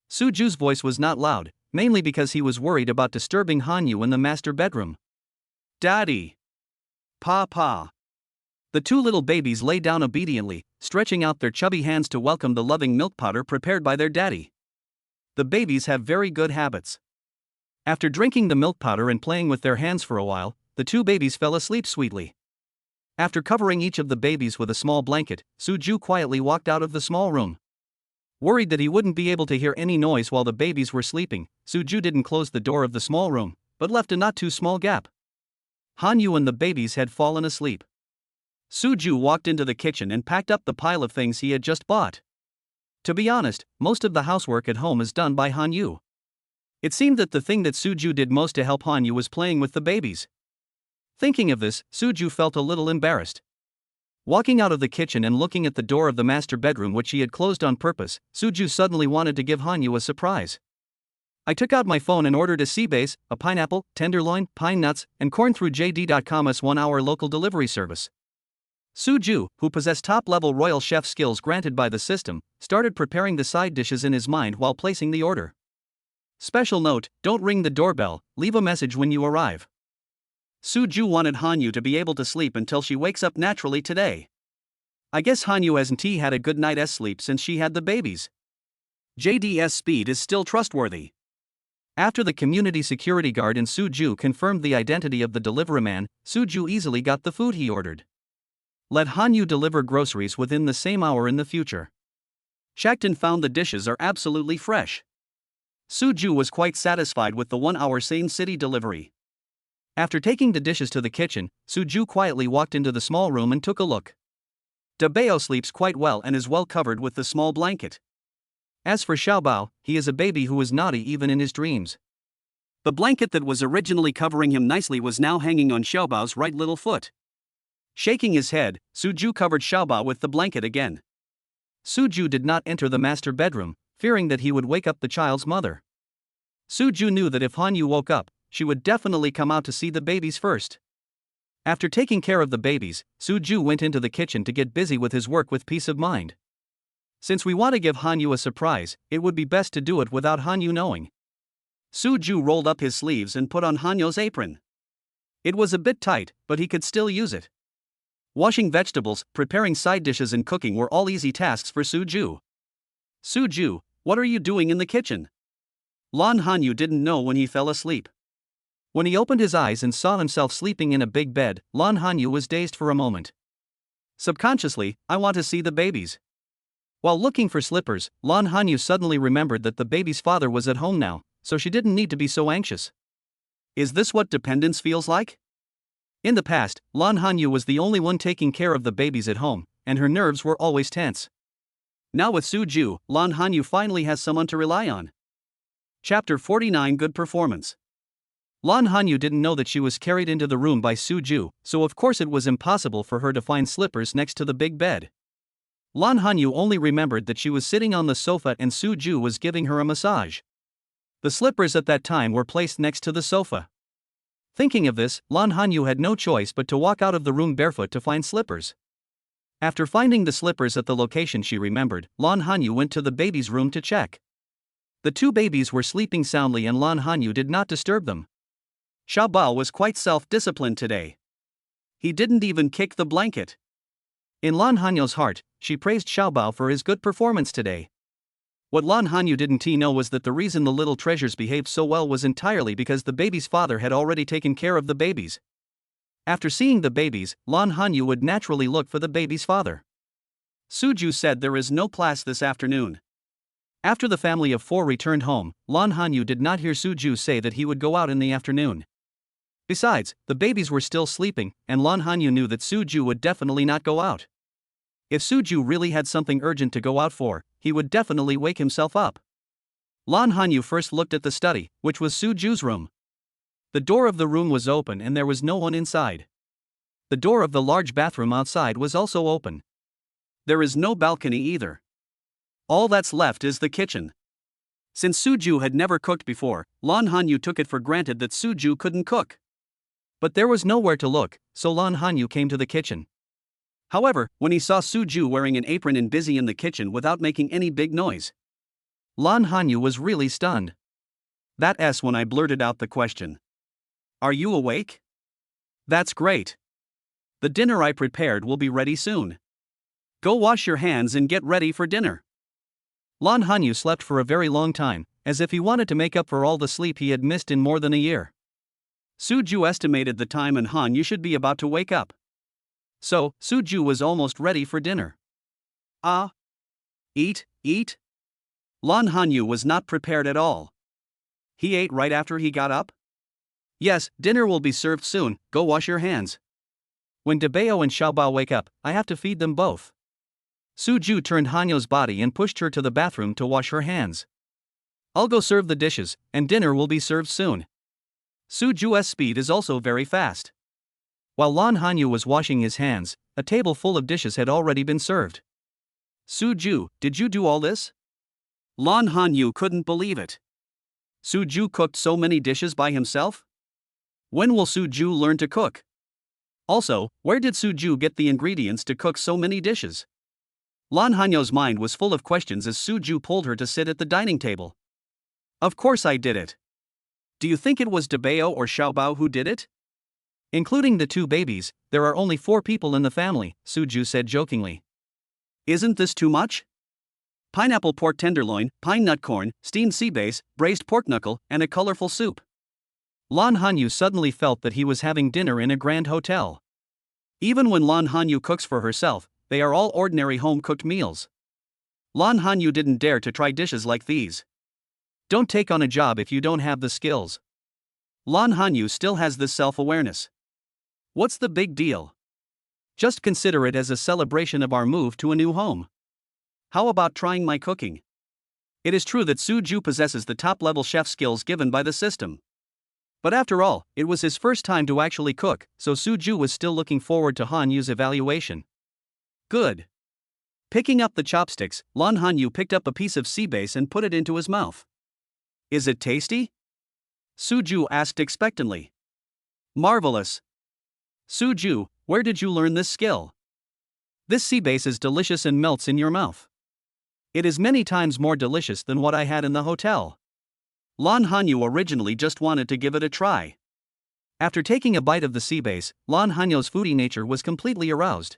Suju's voice was not loud, mainly because he was worried about disturbing Hanyu in the master bedroom. Daddy! Papa! The 2 little babies lay down obediently, stretching out their chubby hands to welcome the loving milk powder prepared by their daddy. The babies have very good habits. After drinking the milk powder and playing with their hands for a while, the 2 babies fell asleep sweetly. After covering each of the babies with a small blanket, Suju quietly walked out of the small room. Worried that he wouldn't be able to hear any noise while the babies were sleeping, Suju didn't close the door of the small room, but left a not too small gap. Hanyu and the babies had fallen asleep. Suju walked into the kitchen and packed up the pile of things he had just bought. To be honest, most of the housework at home is done by Hanyu. It seemed that the thing that Suju did most to help Hanyu was playing with the babies. Thinking of this, Suju felt a little embarrassed. Walking out of the kitchen and looking at the door of the master bedroom which he had closed on purpose, Suju suddenly wanted to give Hanyu a surprise. I took out my phone and ordered a sea bass, a pineapple, tenderloin, pine nuts, and corn through JD.com's 1-hour local delivery service. Suju, who possessed top-level royal chef skills granted by the system, started preparing the side dishes in his mind while placing the order. Special note, don't ring the doorbell, leave a message when you arrive. Suju wanted Hanyu to be able to sleep until she wakes up naturally today. I guess Hanyu hasn't had a good night's sleep since she had the babies. JD's speed is still trustworthy. After the community security guard and Suju confirmed the identity of the delivery man, Suju easily got the food he ordered. Let Hanyu deliver groceries within the same hour in the future. Shakton found the dishes are absolutely fresh. Suju was quite satisfied with the 1-hour same city delivery. After taking the dishes to the kitchen, Suju quietly walked into the small room and took a look. Dabeo sleeps quite well and is well covered with the small blanket. As for Xiaobao, he is a baby who is naughty even in his dreams. The blanket that was originally covering him nicely was now hanging on Xiaobao's right little foot. Shaking his head, Suju covered Xiaobao with the blanket again. Suju did not enter the master bedroom, fearing that he would wake up the child's mother. Suju knew that if Hanyu woke up, she would definitely come out to see the babies first. After taking care of the babies, Suju went into the kitchen to get busy with his work with peace of mind. Since we want to give Hanyu a surprise, it would be best to do it without Hanyu knowing. Suju rolled up his sleeves and put on Hanyu's apron. It was a bit tight, but he could still use it. Washing vegetables, preparing side dishes and cooking were all easy tasks for Suju. Suju, what are you doing in the kitchen? Lan Hanyu didn't know when he fell asleep. When he opened his eyes and saw himself sleeping in a big bed, Lan Hanyu was dazed for a moment. Subconsciously, I want to see the babies. While looking for slippers, Lan Hanyu suddenly remembered that the baby's father was at home now, so she didn't need to be so anxious. Is this what dependence feels like? In the past, Lan Hanyu was the only one taking care of the babies at home, and her nerves were always tense. Now with Suju, Lan Hanyu finally has someone to rely on. Chapter 49 Good Performance. Lan Hanyu didn't know that she was carried into the room by Suju, so of course it was impossible for her to find slippers next to the big bed. Lan Hanyu only remembered that she was sitting on the sofa and Suju was giving her a massage. The slippers at that time were placed next to the sofa. Thinking of this, Lan Hanyu had no choice but to walk out of the room barefoot to find slippers. After finding the slippers at the location she remembered, Lan Hanyu went to the baby's room to check. The two babies were sleeping soundly and Lan Hanyu did not disturb them. Xiaobao was quite self-disciplined today. He didn't even kick the blanket. In Lan Hanyu's heart, she praised Xiaobao for his good performance today. What Lan Hanyu didn't know was that the reason the little treasures behaved so well was entirely because the baby's father had already taken care of the babies. After seeing the babies, Lan Hanyu would naturally look for the baby's father. Suju said there is no class this afternoon. After the family of four returned home, Lan Hanyu did not hear Suju say that he would go out in the afternoon. Besides, the babies were still sleeping, and Lan Hanyu knew that Suju would definitely not go out. If Suju really had something urgent to go out for, he would definitely wake himself up. Lan Hanyu first looked at the study, which was Suju's room. The door of the room was open and there was no one inside. The door of the large bathroom outside was also open. There is no balcony either. All that's left is the kitchen. Since Suju had never cooked before, Lan Hanyu took it for granted that Suju couldn't cook. But there was nowhere to look, so Lan Hanyu came to the kitchen. However, when he saw Suju wearing an apron and busy in the kitchen without making any big noise, Lan Hanyu was really stunned. That's when I blurted out the question. Are you awake? That's great. The dinner I prepared will be ready soon. Go wash your hands and get ready for dinner. Lan Hanyu slept for a very long time, as if he wanted to make up for all the sleep he had missed in more than a year. Suju estimated the time and Hanyu should be about to wake up. So, Suju was almost ready for dinner. Eat. Lan Hanyu was not prepared at all. He ate right after he got up? Yes, dinner will be served soon, go wash your hands. When Dabeo and Xiaobao wake up, I have to feed them both. Suju turned Hanyu's body and pushed her to the bathroom to wash her hands. I'll go serve the dishes, and dinner will be served soon. Suju's speed is also very fast. While Lan Hanyu was washing his hands, a table full of dishes had already been served. Suju, did you do all this? Lan Hanyu couldn't believe it. Suju cooked so many dishes by himself? When will Suju learn to cook? Also, where did Suju get the ingredients to cook so many dishes? Lan Hanyu's mind was full of questions as Suju pulled her to sit at the dining table. Of course I did it. Do you think it was Dabeo or Xiaobao who did it? Including the two babies, there are only 4 people in the family, Suju said jokingly. Isn't this too much? Pineapple pork tenderloin, pine nut corn, steamed sea bass, braised pork knuckle, and a colorful soup. Lan Hanyu suddenly felt that he was having dinner in a grand hotel. Even when Lan Hanyu cooks for herself, they are all ordinary home-cooked meals. Lan Hanyu didn't dare to try dishes like these. Don't take on a job if you don't have the skills. Lan Hanyu still has this self-awareness. What's the big deal? Just consider it as a celebration of our move to a new home. How about trying my cooking? It is true that Suju possesses the top-level chef skills given by the system. But after all, it was his first time to actually cook, so Suju was still looking forward to Hanyu's evaluation. Good. Picking up the chopsticks, Lan Hanyu picked up a piece of sea bass and put it into his mouth. Is it tasty? Suju asked expectantly. Marvelous. Suju, where did you learn this skill? This sea bass is delicious and melts in your mouth. It is many times more delicious than what I had in the hotel. Lan Hanyu originally just wanted to give it a try. After taking a bite of the sea bass, Lan Hanyu's foodie nature was completely aroused.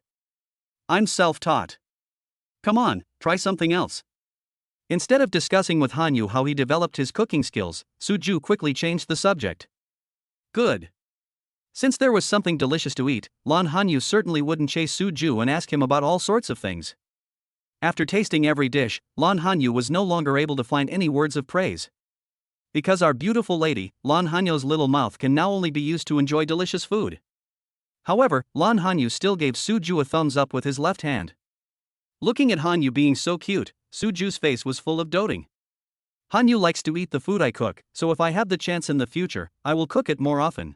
I'm self-taught. Come on, try something else. Instead of discussing with Hanyu how he developed his cooking skills, Suju quickly changed the subject. Good. Since there was something delicious to eat, Lan Hanyu certainly wouldn't chase Suju and ask him about all sorts of things. After tasting every dish, Lan Hanyu was no longer able to find any words of praise. Because our beautiful lady, Lan Hanyu's little mouth can now only be used to enjoy delicious food. However, Lan Hanyu still gave Suju a thumbs up with his left hand. Looking at Hanyu being so cute, Suju's face was full of doting. Hanyu likes to eat the food I cook, so if I have the chance in the future, I will cook it more often.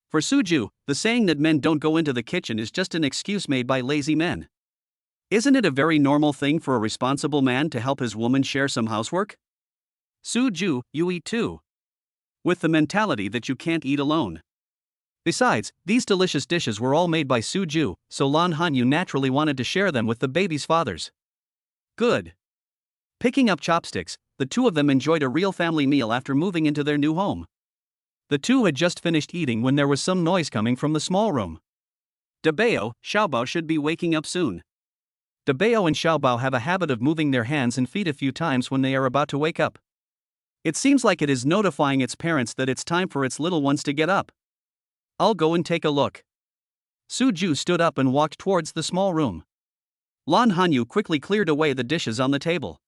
For Suju, the saying that men don't go into the kitchen is just an excuse made by lazy men. Isn't it a very normal thing for a responsible man to help his woman share some housework? Suju, you eat too. With the mentality that you can't eat alone. Besides, these delicious dishes were all made by Suju, so Lan Hanyu naturally wanted to share them with the baby's fathers. Good. Picking up chopsticks, the two of them enjoyed a real family meal after moving into their new home. The two had just finished eating when there was some noise coming from the small room. Dabeo, Xiaobao should be waking up soon. Dabeo and Xiaobao have a habit of moving their hands and feet a few times when they are about to wake up. It seems like it is notifying its parents that it's time for its little ones to get up. I'll go and take a look. Suju stood up and walked towards the small room. Lan Hanyu quickly cleared away the dishes on the table.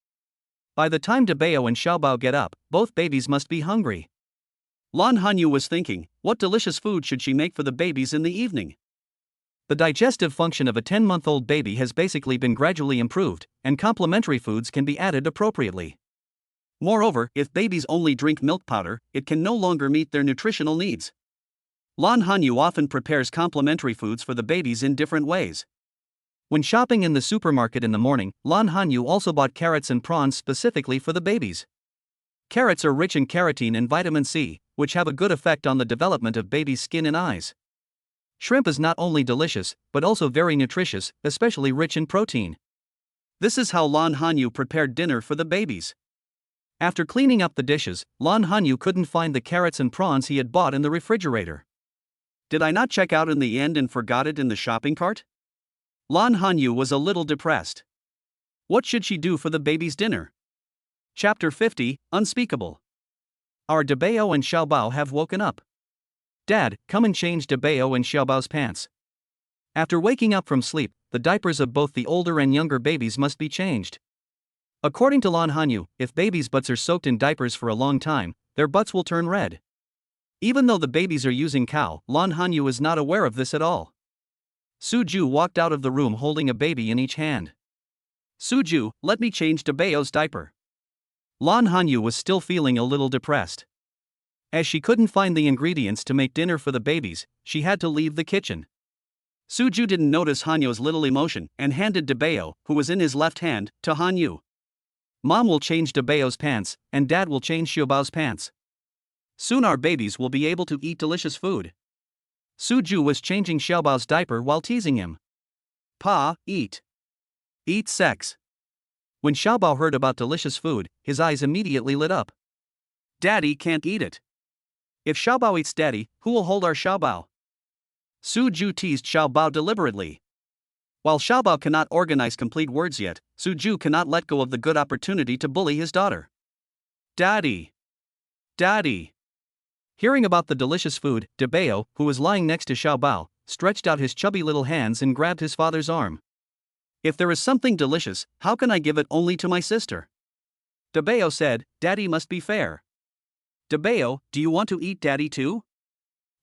By the time Dabeo and Xiaobao get up, both babies must be hungry. Lan Hanyu was thinking, what delicious food should she make for the babies in the evening? The digestive function of a 10-month-old baby has basically been gradually improved, and complementary foods can be added appropriately. Moreover, if babies only drink milk powder, it can no longer meet their nutritional needs. Lan Hanyu often prepares complementary foods for the babies in different ways. When shopping in the supermarket in the morning, Lan Hanyu also bought carrots and prawns specifically for the babies. Carrots are rich in carotene and vitamin C, which have a good effect on the development of babies' skin and eyes. Shrimp is not only delicious, but also very nutritious, especially rich in protein. This is how Lan Hanyu prepared dinner for the babies. After cleaning up the dishes, Lan Hanyu couldn't find the carrots and prawns he had bought in the refrigerator. Did I not check out in the end and forgot it in the shopping cart? Lan Hanyu was a little depressed. What should she do for the baby's dinner? Chapter 50, Unspeakable. Our Dabeo and Xiaobao have woken up. Dad, come and change Dabeo and Xiaobao's pants. After waking up from sleep, the diapers of both the older and younger babies must be changed. According to Lan Hanyu, if babies' butts are soaked in diapers for a long time, their butts will turn red. Even though the babies are using cow, Lan Hanyu is not aware of this at all. Suju walked out of the room holding a baby in each hand. Suju, let me change Dabeo's diaper. Lan Hanyu was still feeling a little depressed. As she couldn't find the ingredients to make dinner for the babies, she had to leave the kitchen. Suju didn't notice Hanyu's little emotion and handed Dabeo, who was in his left hand, to Hanyu. Mom will change Dabeo's pants, and Dad will change Xiaobao's pants. Soon our babies will be able to eat delicious food. Suju was changing Xiaobao's diaper while teasing him. Pa, eat. Eat sex. When Xiaobao heard about delicious food, his eyes immediately lit up. Daddy can't eat it. If Xiaobao eats Daddy, who will hold our Xiaobao? Suju teased Xiaobao deliberately. While Xiaobao cannot organize complete words yet, Suju cannot let go of the good opportunity to bully his daughter. Daddy. Daddy. Hearing about the delicious food, Dabeo, who was lying next to Xiaobao, stretched out his chubby little hands and grabbed his father's arm. If there is something delicious, how can I give it only to my sister? Dabeo said, Daddy must be fair. Dabeo, do you want to eat Daddy too?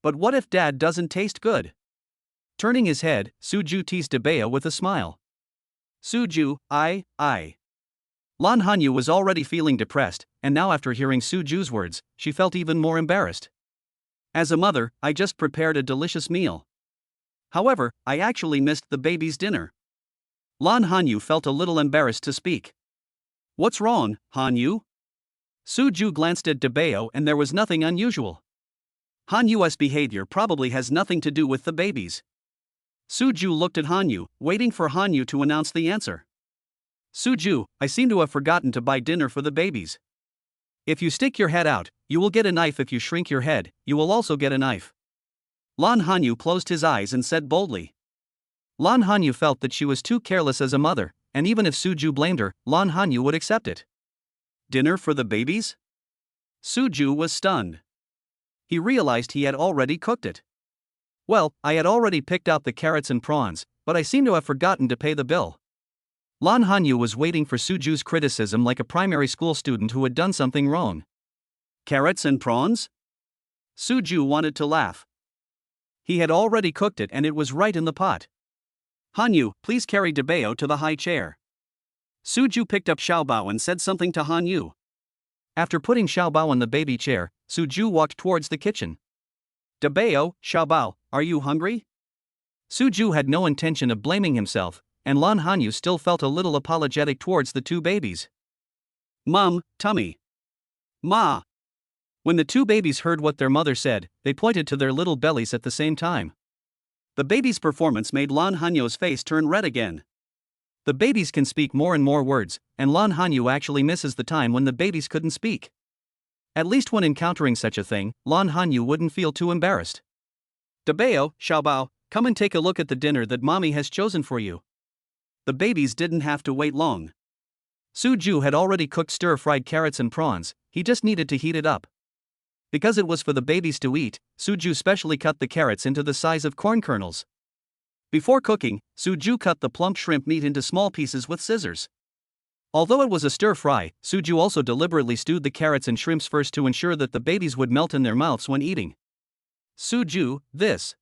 But what if Dad doesn't taste good? Turning his head, Suju teased Dabeo with a smile. Suju, I. Lan Hanyu was already feeling depressed, and now after hearing Suju's words, she felt even more embarrassed. As a mother, I just prepared a delicious meal. However, I actually missed the baby's dinner. Lan Hanyu felt a little embarrassed to speak. What's wrong, Hanyu? Suju glanced at Dabeo and there was nothing unusual. Hanyu's behavior probably has nothing to do with the babies. Suju looked at Hanyu, waiting for Hanyu to announce the answer. Suju, I seem to have forgotten to buy dinner for the babies. If you stick your head out, you will get a knife. If you shrink your head, you will also get a knife. Lan Hanyu closed his eyes and said boldly. Lan Hanyu felt that she was too careless as a mother, and even if Suju blamed her, Lan Hanyu would accept it. Dinner for the babies? Suju was stunned. He realized he had already cooked it. Well, I had already picked out the carrots and prawns, but I seem to have forgotten to pay the bill. Lan Hanyu was waiting for Suju's criticism like a primary school student who had done something wrong. Carrots and prawns? Suju wanted to laugh. He had already cooked it and it was right in the pot. Hanyu, please carry Dabeo to the high chair. Suju picked up Xiaobao and said something to Hanyu. After putting Xiaobao on the baby chair, Suju walked towards the kitchen. Dabeo, Xiaobao, are you hungry? Suju had no intention of blaming himself, and Lan Hanyu still felt a little apologetic towards the two babies. Mom, tummy. Ma. When the two babies heard what their mother said, they pointed to their little bellies at the same time. The baby's performance made Lan Hanyu's face turn red again. The babies can speak more and more words, and Lan Hanyu actually misses the time when the babies couldn't speak. At least when encountering such a thing, Lan Hanyu wouldn't feel too embarrassed. Dabeo, Xiaobao, come and take a look at the dinner that mommy has chosen for you. The babies didn't have to wait long. Suju had already cooked stir-fried carrots and prawns, he just needed to heat it up. Because it was for the babies to eat, Suju specially cut the carrots into the size of corn kernels. Before cooking, Suju cut the plump shrimp meat into small pieces with scissors. Although it was a stir-fry, Suju also deliberately stewed the carrots and shrimps first to ensure that the babies would melt in their mouths when eating. Suju, this.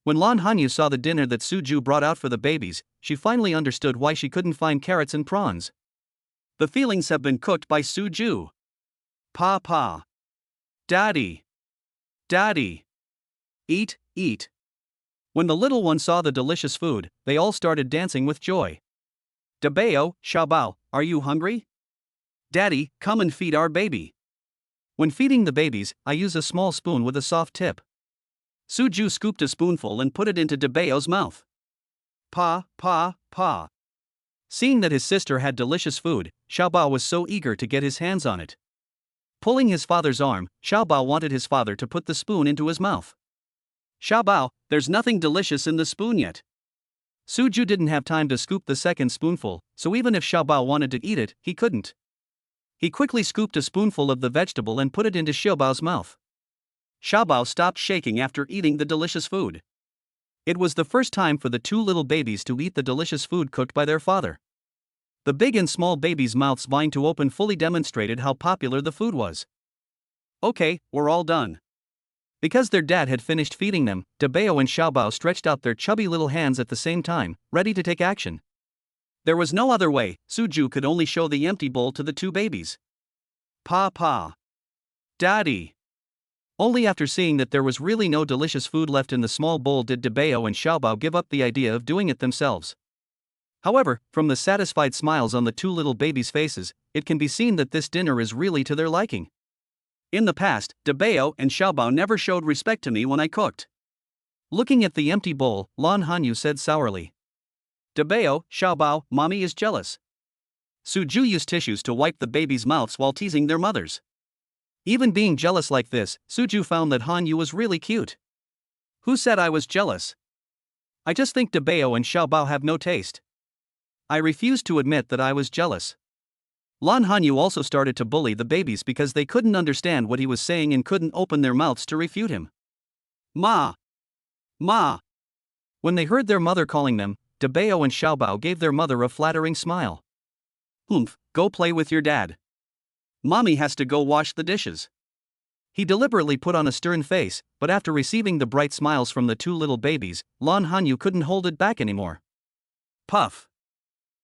When Lan Hanyu saw the dinner that Suju brought out for the babies, she finally understood why she couldn't find carrots and prawns. The feelings have been cooked by Suju. Pa. Daddy. Daddy. Eat. When the little ones saw the delicious food, they all started dancing with joy. Dabeo, Xiaobao, are you hungry? Daddy, come and feed our baby. When feeding the babies, I use a small spoon with a soft tip. Suju scooped a spoonful and put it into Dabeo's mouth. Pa. Seeing that his sister had delicious food, Xiaobao was so eager to get his hands on it. Pulling his father's arm, Xiaobao wanted his father to put the spoon into his mouth. Xiaobao, there's nothing delicious in the spoon yet. Suju didn't have time to scoop the second spoonful, so even if Xiaobao wanted to eat it, he couldn't. He quickly scooped a spoonful of the vegetable and put it into Xiaobao's mouth. Xiaobao stopped shaking after eating the delicious food. It was the first time for the two little babies to eat the delicious food cooked by their father. The big and small babies' mouths vying to open fully demonstrated how popular the food was. Okay, we're all done. Because their dad had finished feeding them, Dabeo and Xiaobao stretched out their chubby little hands at the same time, ready to take action. There was no other way, Suju could only show the empty bowl to the two babies. Pa. Daddy. Only after seeing that there was really no delicious food left in the small bowl did Dabeo and Xiaobao give up the idea of doing it themselves. However, from the satisfied smiles on the two little babies' faces, it can be seen that this dinner is really to their liking. In the past, Dabeo and Xiaobao never showed respect to me when I cooked. Looking at the empty bowl, Lan Hanyu said sourly. Dabeo, Xiaobao, mommy is jealous. Suju used tissues to wipe the babies' mouths while teasing their mothers. Even being jealous like this, Suju found that Hanyu was really cute. Who said I was jealous? I just think Dabeo and Xiaobao have no taste. I refuse to admit that I was jealous. Lan Hanyu also started to bully the babies because they couldn't understand what he was saying and couldn't open their mouths to refute him. Ma. When they heard their mother calling them, Dabeo and Xiaobao gave their mother a flattering smile. Go play with your dad. Mommy has to go wash the dishes. He deliberately put on a stern face, but after receiving the bright smiles from the two little babies, Lan Hanyu couldn't hold it back anymore. Puff.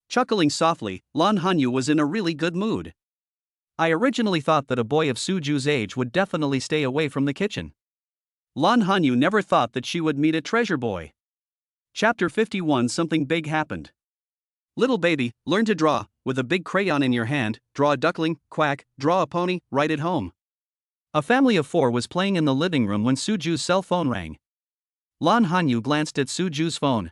Chuckling softly, Lan Hanyu was in a really good mood. I originally thought that a boy of Suju's age would definitely stay away from the kitchen. Lan Hanyu never thought that she would meet a treasure boy. Chapter 51. Something big happened. Little baby, learn to draw. With a big crayon in your hand, draw a duckling, quack, draw a pony, write it home. A family of 4 was playing in the living room when Suju's cell phone rang. Lan Hanyu glanced at Suju's phone.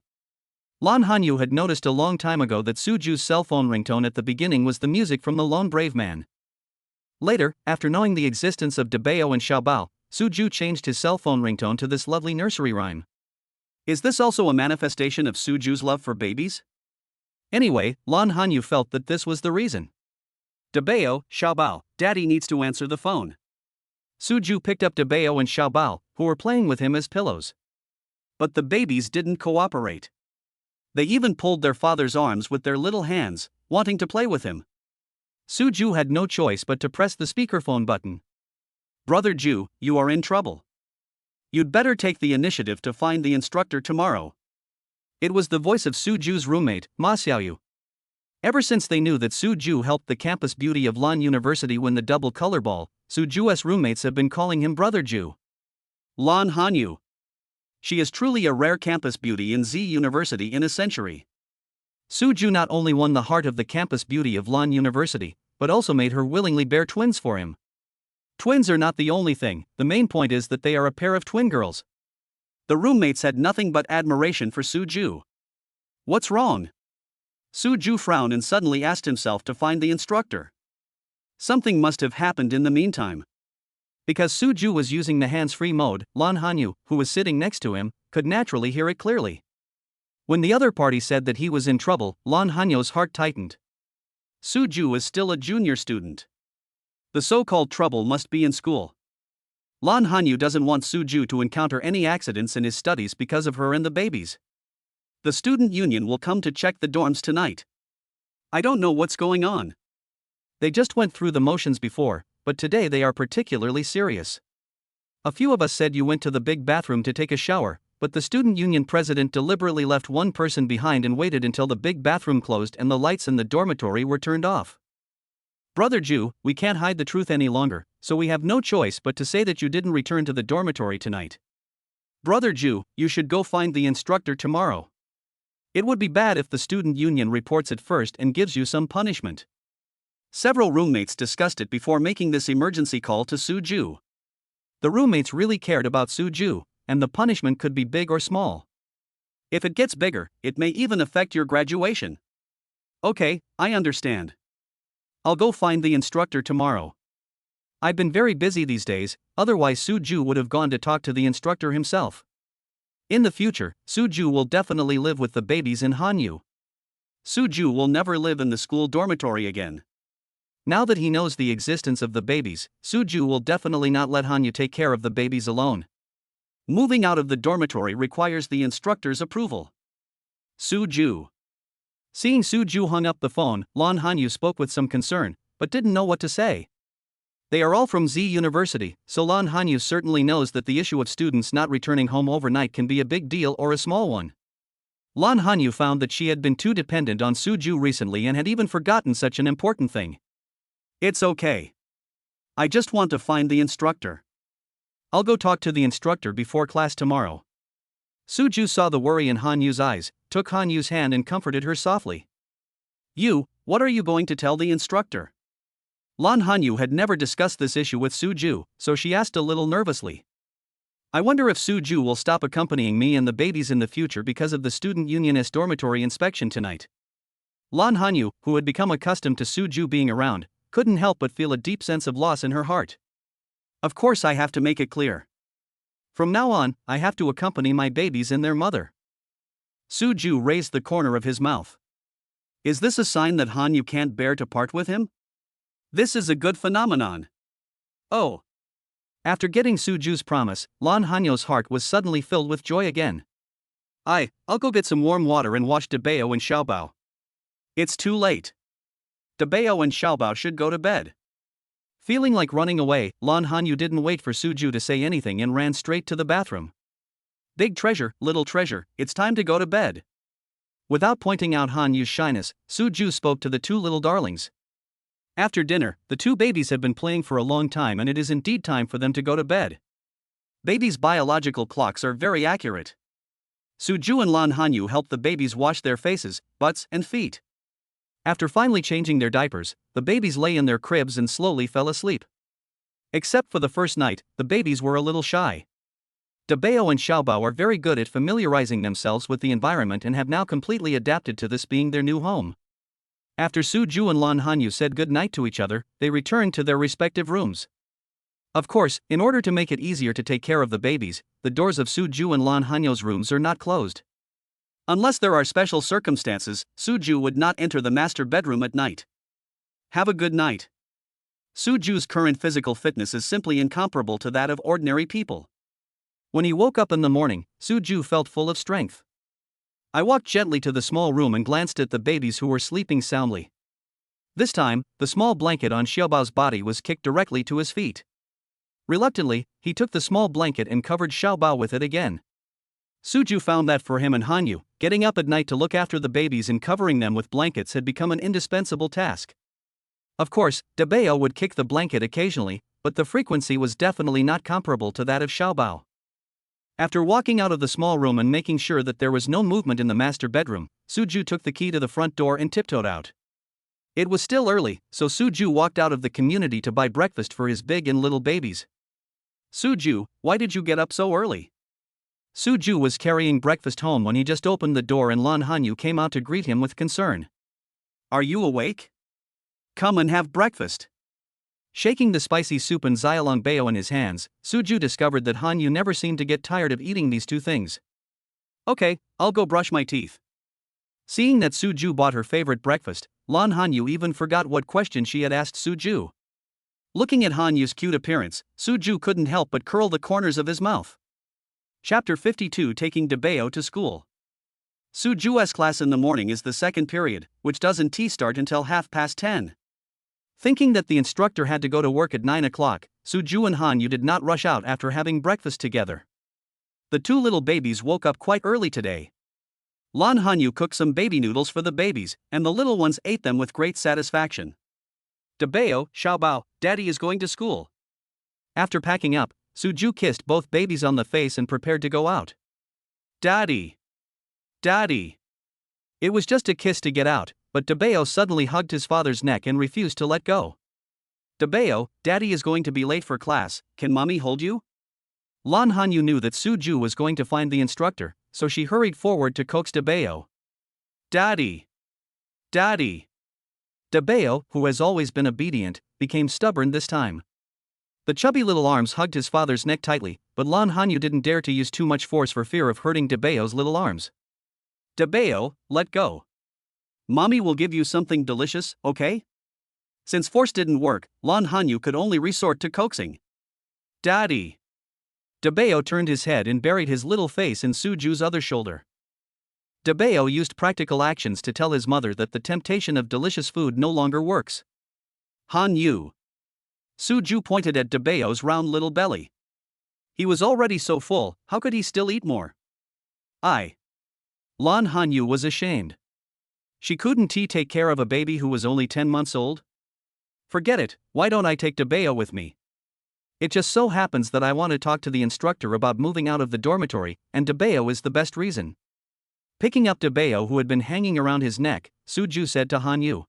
Lan Hanyu had noticed a long time ago that Suju's cell phone ringtone at the beginning was the music from The Lone Brave Man. Later, after knowing the existence of Dabeo and Xiaobao, Suju changed his cell phone ringtone to this lovely nursery rhyme. Is this also a manifestation of Suju's love for babies? Anyway, Lan Hanyu felt that this was the reason. Dabeo, Xiaobao, Daddy needs to answer the phone. Suju picked up Dabeo and Xiaobao, who were playing with him as pillows. But the babies didn't cooperate. They even pulled their father's arms with their little hands, wanting to play with him. Suju had no choice but to press the speakerphone button. Brother Ju, you are in trouble. You'd better take the initiative to find the instructor tomorrow. It was the voice of Suju's roommate, Ma Xiaoyu. Ever since they knew that Suju helped the campus beauty of Lan University win the double color ball, Suju's roommates have been calling him Brother Ju. Lan Hanyu. She is truly a rare campus beauty in Z University in a century. Suju not only won the heart of the campus beauty of Lan University, but also made her willingly bear twins for him. Twins are not the only thing, the main point is that they are a pair of twin girls. The roommates had nothing but admiration for Suju. What's wrong? Suju frowned and suddenly asked himself to find the instructor. Something must have happened in the meantime. Because Suju was using the hands-free mode, Lan Hanyu, who was sitting next to him, could naturally hear it clearly. When the other party said that he was in trouble, Lan Hanyu's heart tightened. Suju is still a junior student. The so-called trouble must be in school. Lan Hanyu doesn't want Suju to encounter any accidents in his studies because of her and the babies. The student union will come to check the dorms tonight. I don't know what's going on. They just went through the motions before, but today they are particularly serious. A few of us said you went to the big bathroom to take a shower, but the student union president deliberately left one person behind and waited until the big bathroom closed and the lights in the dormitory were turned off. Brother Ju, we can't hide the truth any longer, so we have no choice but to say that you didn't return to the dormitory tonight. Brother Ju, you should go find the instructor tomorrow. It would be bad if the student union reports it first and gives you some punishment. Several roommates discussed it before making this emergency call to Suju. The roommates really cared about Suju, and the punishment could be big or small. If it gets bigger, it may even affect your graduation. Okay, I understand. I'll go find the instructor tomorrow. I've been very busy these days, otherwise Suju would have gone to talk to the instructor himself. In the future, Suju will definitely live with the babies in Hanyu. Suju will never live in the school dormitory again. Now that he knows the existence of the babies, Suju will definitely not let Hanyu take care of the babies alone. Moving out of the dormitory requires the instructor's approval. Suju. Seeing Suju hung up the phone, Lan Hanyu spoke with some concern, but didn't know what to say. They are all from Z University, so Lan Hanyu certainly knows that the issue of students not returning home overnight can be a big deal or a small one. Lan Hanyu found that she had been too dependent on Suju recently and had even forgotten such an important thing. It's okay. I just want to find the instructor. I'll go talk to the instructor before class tomorrow. Suju saw the worry in Hanyu's eyes, took Hanyu's hand and comforted her softly. What are you going to tell the instructor? Lan Hanyu had never discussed this issue with Suju, so she asked a little nervously. I wonder if Suju will stop accompanying me and the babies in the future because of the student union's dormitory inspection tonight. Lan Hanyu, who had become accustomed to Suju being around, couldn't help but feel a deep sense of loss in her heart. Of course I have to make it clear. From now on, I have to accompany my babies and their mother. Suju raised the corner of his mouth. Is this a sign that Hanyu can't bear to part with him? This is a good phenomenon. Oh. After getting Suju's promise, Lan Hanyu's heart was suddenly filled with joy again. I'll go get some warm water and wash Dabeo and Xiaobao. It's too late. Dabeo and Xiaobao should go to bed. Feeling like running away, Lan Hanyu didn't wait for Suju to say anything and ran straight to the bathroom. Big treasure, little treasure, it's time to go to bed. Without pointing out Hanyu's shyness, Suju spoke to the two little darlings. After dinner, the two babies have been playing for a long time and it is indeed time for them to go to bed. Babies' biological clocks are very accurate. Suju and Lan Hanyu help the babies wash their faces, butts, and feet. After finally changing their diapers, the babies lay in their cribs and slowly fell asleep. Except for the first night, the babies were a little shy. Dabeo and Xiaobao are very good at familiarizing themselves with the environment and have now completely adapted to this being their new home. After Suju and Lan Hanyu said good night to each other, they returned to their respective rooms. Of course, in order to make it easier to take care of the babies, the doors of Suju and Lan Hanyu's rooms are not closed. Unless there are special circumstances, Suju would not enter the master bedroom at night. Have a good night. Suju's current physical fitness is simply incomparable to that of ordinary people. When he woke up in the morning, Suju felt full of strength. I walked gently to the small room and glanced at the babies who were sleeping soundly. This time, the small blanket on Xiaobao's body was kicked directly to his feet. Reluctantly, he took the small blanket and covered Xiaobao with it again. Suju found that for him and Hanyu, getting up at night to look after the babies and covering them with blankets had become an indispensable task. Of course, Dabeo would kick the blanket occasionally, but the frequency was definitely not comparable to that of Xiaobao. After walking out of the small room and making sure that there was no movement in the master bedroom, Suju took the key to the front door and tiptoed out. It was still early, so Suju walked out of the community to buy breakfast for his big and little babies. Suju, why did you get up so early? Suju was carrying breakfast home when he just opened the door and Lan Hanyu came out to greet him with concern. Are you awake? Come and have breakfast. Shaking the spicy soup and xiaolongbeo in his hands, Suju discovered that Hanyu never seemed to get tired of eating these two things. Okay, I'll go brush my teeth. Seeing that Suju bought her favorite breakfast, Lan Hanyu even forgot what question she had asked Suju. Looking at Hanyu's cute appearance, Suju couldn't help but curl the corners of his mouth. Chapter 52 Taking Dabeo to School. Suju's class in the morning is the second period, which doesn't start until 10:30. Thinking that the instructor had to go to work at 9 o'clock, Suju and Hanyu did not rush out after having breakfast together. The two little babies woke up quite early today. Lan Hanyu cooked some baby noodles for the babies, and the little ones ate them with great satisfaction. Dabeo, Xiaobao, Daddy is going to school. After packing up, Suju kissed both babies on the face and prepared to go out. Daddy. Daddy. It was just a kiss to get out, but Dabeo suddenly hugged his father's neck and refused to let go. Dabeo, Daddy is going to be late for class, can Mommy hold you? Lan Hanyu knew that Suju was going to find the instructor, so she hurried forward to coax Dabeo. Daddy. Daddy. Dabeo, who has always been obedient, became stubborn this time. The chubby little arms hugged his father's neck tightly, but Lan Hanyu didn't dare to use too much force for fear of hurting Dabeo's little arms. Dabeo, let go. Mommy will give you something delicious, okay? Since force didn't work, Lan Hanyu could only resort to coaxing. Daddy. Dabeo turned his head and buried his little face in Suju's other shoulder. Dabeo used practical actions to tell his mother that the temptation of delicious food no longer works. Hanyu. Suju pointed at Dabeo's round little belly. He was already so full, how could he still eat more? Lan Hanyu was ashamed. She couldn't take care of a baby who was only 10 months old? Forget it, why don't I take Dabeo with me? It just so happens that I want to talk to the instructor about moving out of the dormitory, and Dabeo is the best reason. Picking up Dabeo, who had been hanging around his neck, Suju said to Hanyu.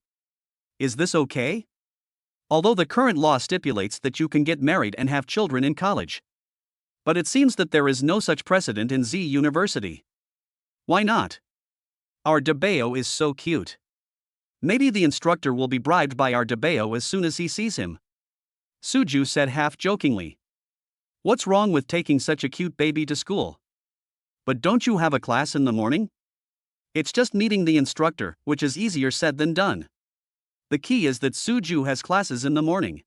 Is this okay? Although the current law stipulates that you can get married and have children in college. But it seems that there is no such precedent in Z University. Why not? Our Dabeo is so cute. Maybe the instructor will be bribed by our Dabeo as soon as he sees him. Suju said half-jokingly. What's wrong with taking such a cute baby to school? But don't you have a class in the morning? It's just meeting the instructor, which is easier said than done. The key is that Suju has classes in the morning.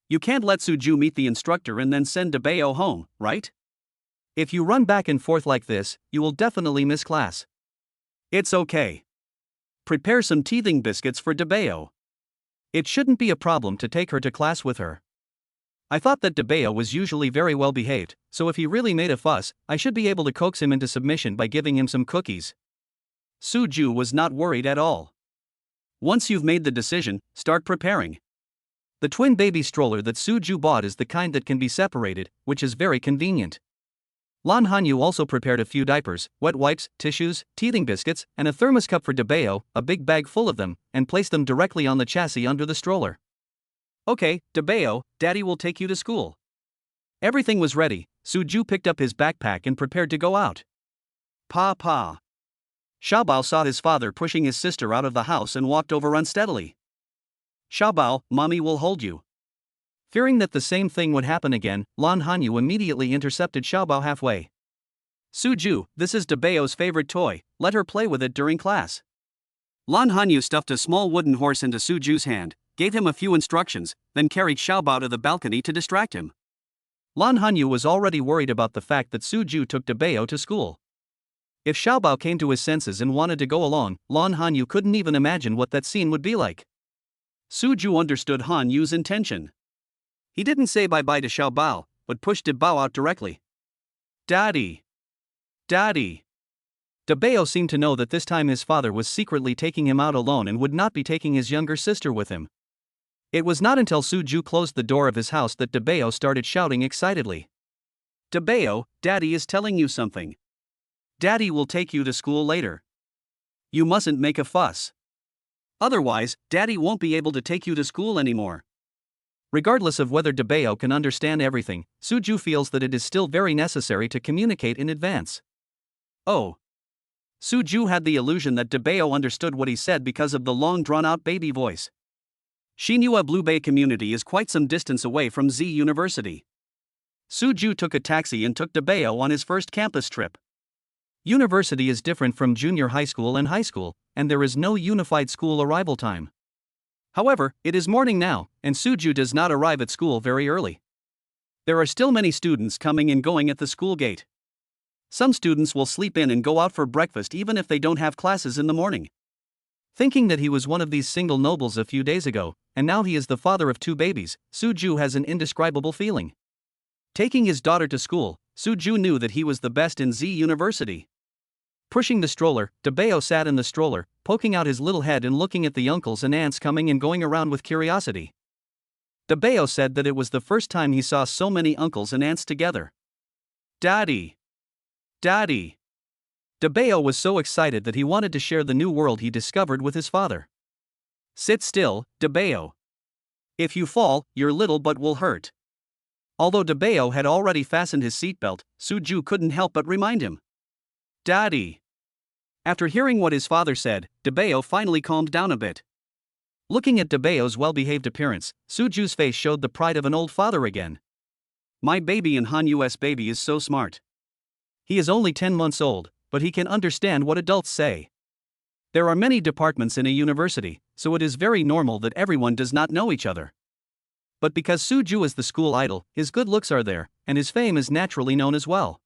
You can't let Suju meet the instructor and then send Dabeo home, right? If you run back and forth like this, you will definitely miss class. It's okay. Prepare some teething biscuits for Dabeo. It shouldn't be a problem to take her to class with her. I thought that Debeo was usually very well behaved, so if he really made a fuss, I should be able to coax him into submission by giving him some cookies. Suju was not worried at all. Once you've made the decision, start preparing. The twin baby stroller that Suju bought is the kind that can be separated, which is very convenient. Lan Hanyu also prepared a few diapers, wet wipes, tissues, teething biscuits, and a thermos cup for Debeo, a big bag full of them, and placed them directly on the chassis under the stroller. Okay, Debeo, Daddy will take you to school. Everything was ready. Suju picked up his backpack and prepared to go out. Pa. Xiaobao saw his father pushing his sister out of the house and walked over unsteadily. Xiaobao, Mommy will hold you. Fearing that the same thing would happen again, Lan Hanyu immediately intercepted Xiaobao halfway. Suju, this is Debeo's favorite toy, let her play with it during class. Lan Hanyu stuffed a small wooden horse into Suju's hand, gave him a few instructions, then carried Xiaobao to the balcony to distract him. Lan Hanyu was already worried about the fact that Suju took Debeo to school. If Xiaobao came to his senses and wanted to go along, Lan Hanyu couldn't even imagine what that scene would be like. Suju understood Han Yu's intention. He didn't say bye-bye to Xiaobao, but pushed Debao out directly. Daddy! Debeo seemed to know that this time his father was secretly taking him out alone and would not be taking his younger sister with him. It was not until Suju closed the door of his house that Debeo started shouting excitedly. Debeo, Daddy is telling you something. Daddy will take you to school later. You mustn't make a fuss. Otherwise, Daddy won't be able to take you to school anymore. Regardless of whether Debeo can understand everything, Suju feels that it is still very necessary to communicate in advance. Oh. Suju had the illusion that Debeo understood what he said because of the long drawn-out baby voice. Shinhua Blue Bay community is quite some distance away from Z University. Suju took a taxi and took Debeo on his first campus trip. University is different from junior high school and high school, and there is no unified school arrival time. However, it is morning now, and Suju does not arrive at school very early. There are still many students coming and going at the school gate. Some students will sleep in and go out for breakfast even if they don't have classes in the morning. Thinking that he was one of these single nobles a few days ago, and now he is the father of 2 babies, Suju has an indescribable feeling. Taking his daughter to school, Suju knew that he was the best in Z University. Pushing the stroller, Debeo sat in the stroller, poking out his little head and looking at the uncles and aunts coming and going around with curiosity. Debeo said that it was the first time he saw so many uncles and aunts together. Daddy! Debeo was so excited that he wanted to share the new world he discovered with his father. Sit still, Debeo. If you fall, your little butt will hurt. Although Debeo had already fastened his seatbelt, Suju couldn't help but remind him. Daddy! After hearing what his father said, Debeo finally calmed down a bit. Looking at Debeo's well-behaved appearance, Suju's face showed the pride of an old father again. My baby and Han Yu's baby is so smart. He is only 10 months old, but he can understand what adults say. There are many departments in a university, so it is very normal that everyone does not know each other. But because Suju is the school idol, his good looks are there, and his fame is naturally known as well.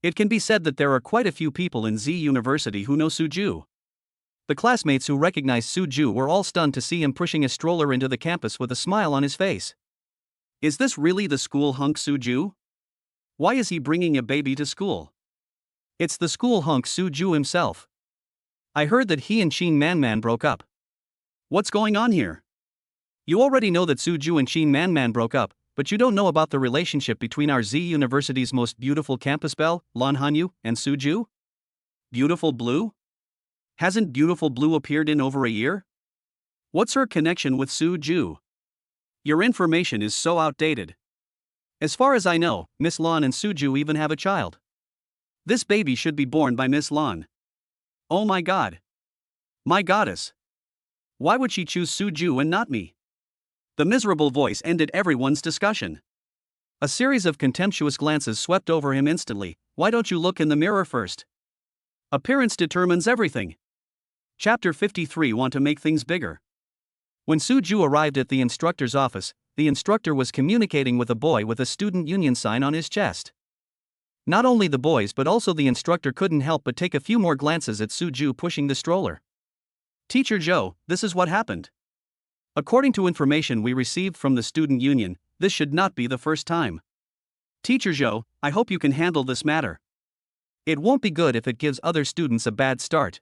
It can be said that there are quite a few people in Z University who know Suju. The classmates who recognized Suju were all stunned to see him pushing a stroller into the campus with a smile on his face. Is this really the school hunk Suju? Why is he bringing a baby to school? It's the school hunk Suju himself. I heard that he and Shin Man broke up. What's going on here? You already know that Suju and Shin Man broke up, but you don't know about the relationship between our Z University's most beautiful campus belle, Lan Hanyu, and Suju? Beautiful Blue? Hasn't Beautiful Blue appeared in over a year? What's her connection with Suju? Your information is so outdated. As far as I know, Miss Lan and Suju even have a child. This baby should be born by Miss Lan. Oh my god. My goddess. Why would she choose Suju and not me? The miserable voice ended everyone's discussion. A series of contemptuous glances swept over him instantly. Why don't you look in the mirror first? Appearance determines everything. Chapter 53. Want to make things bigger. When Suju arrived at the instructor's office, the instructor was communicating with a boy with a student union sign on his chest. Not only the boys but also the instructor couldn't help but take a few more glances at Suju pushing the stroller. Teacher Joe, this is what happened. According to information we received from the student union, this should not be the first time. Teacher Zhou, I hope you can handle this matter. It won't be good if it gives other students a bad start.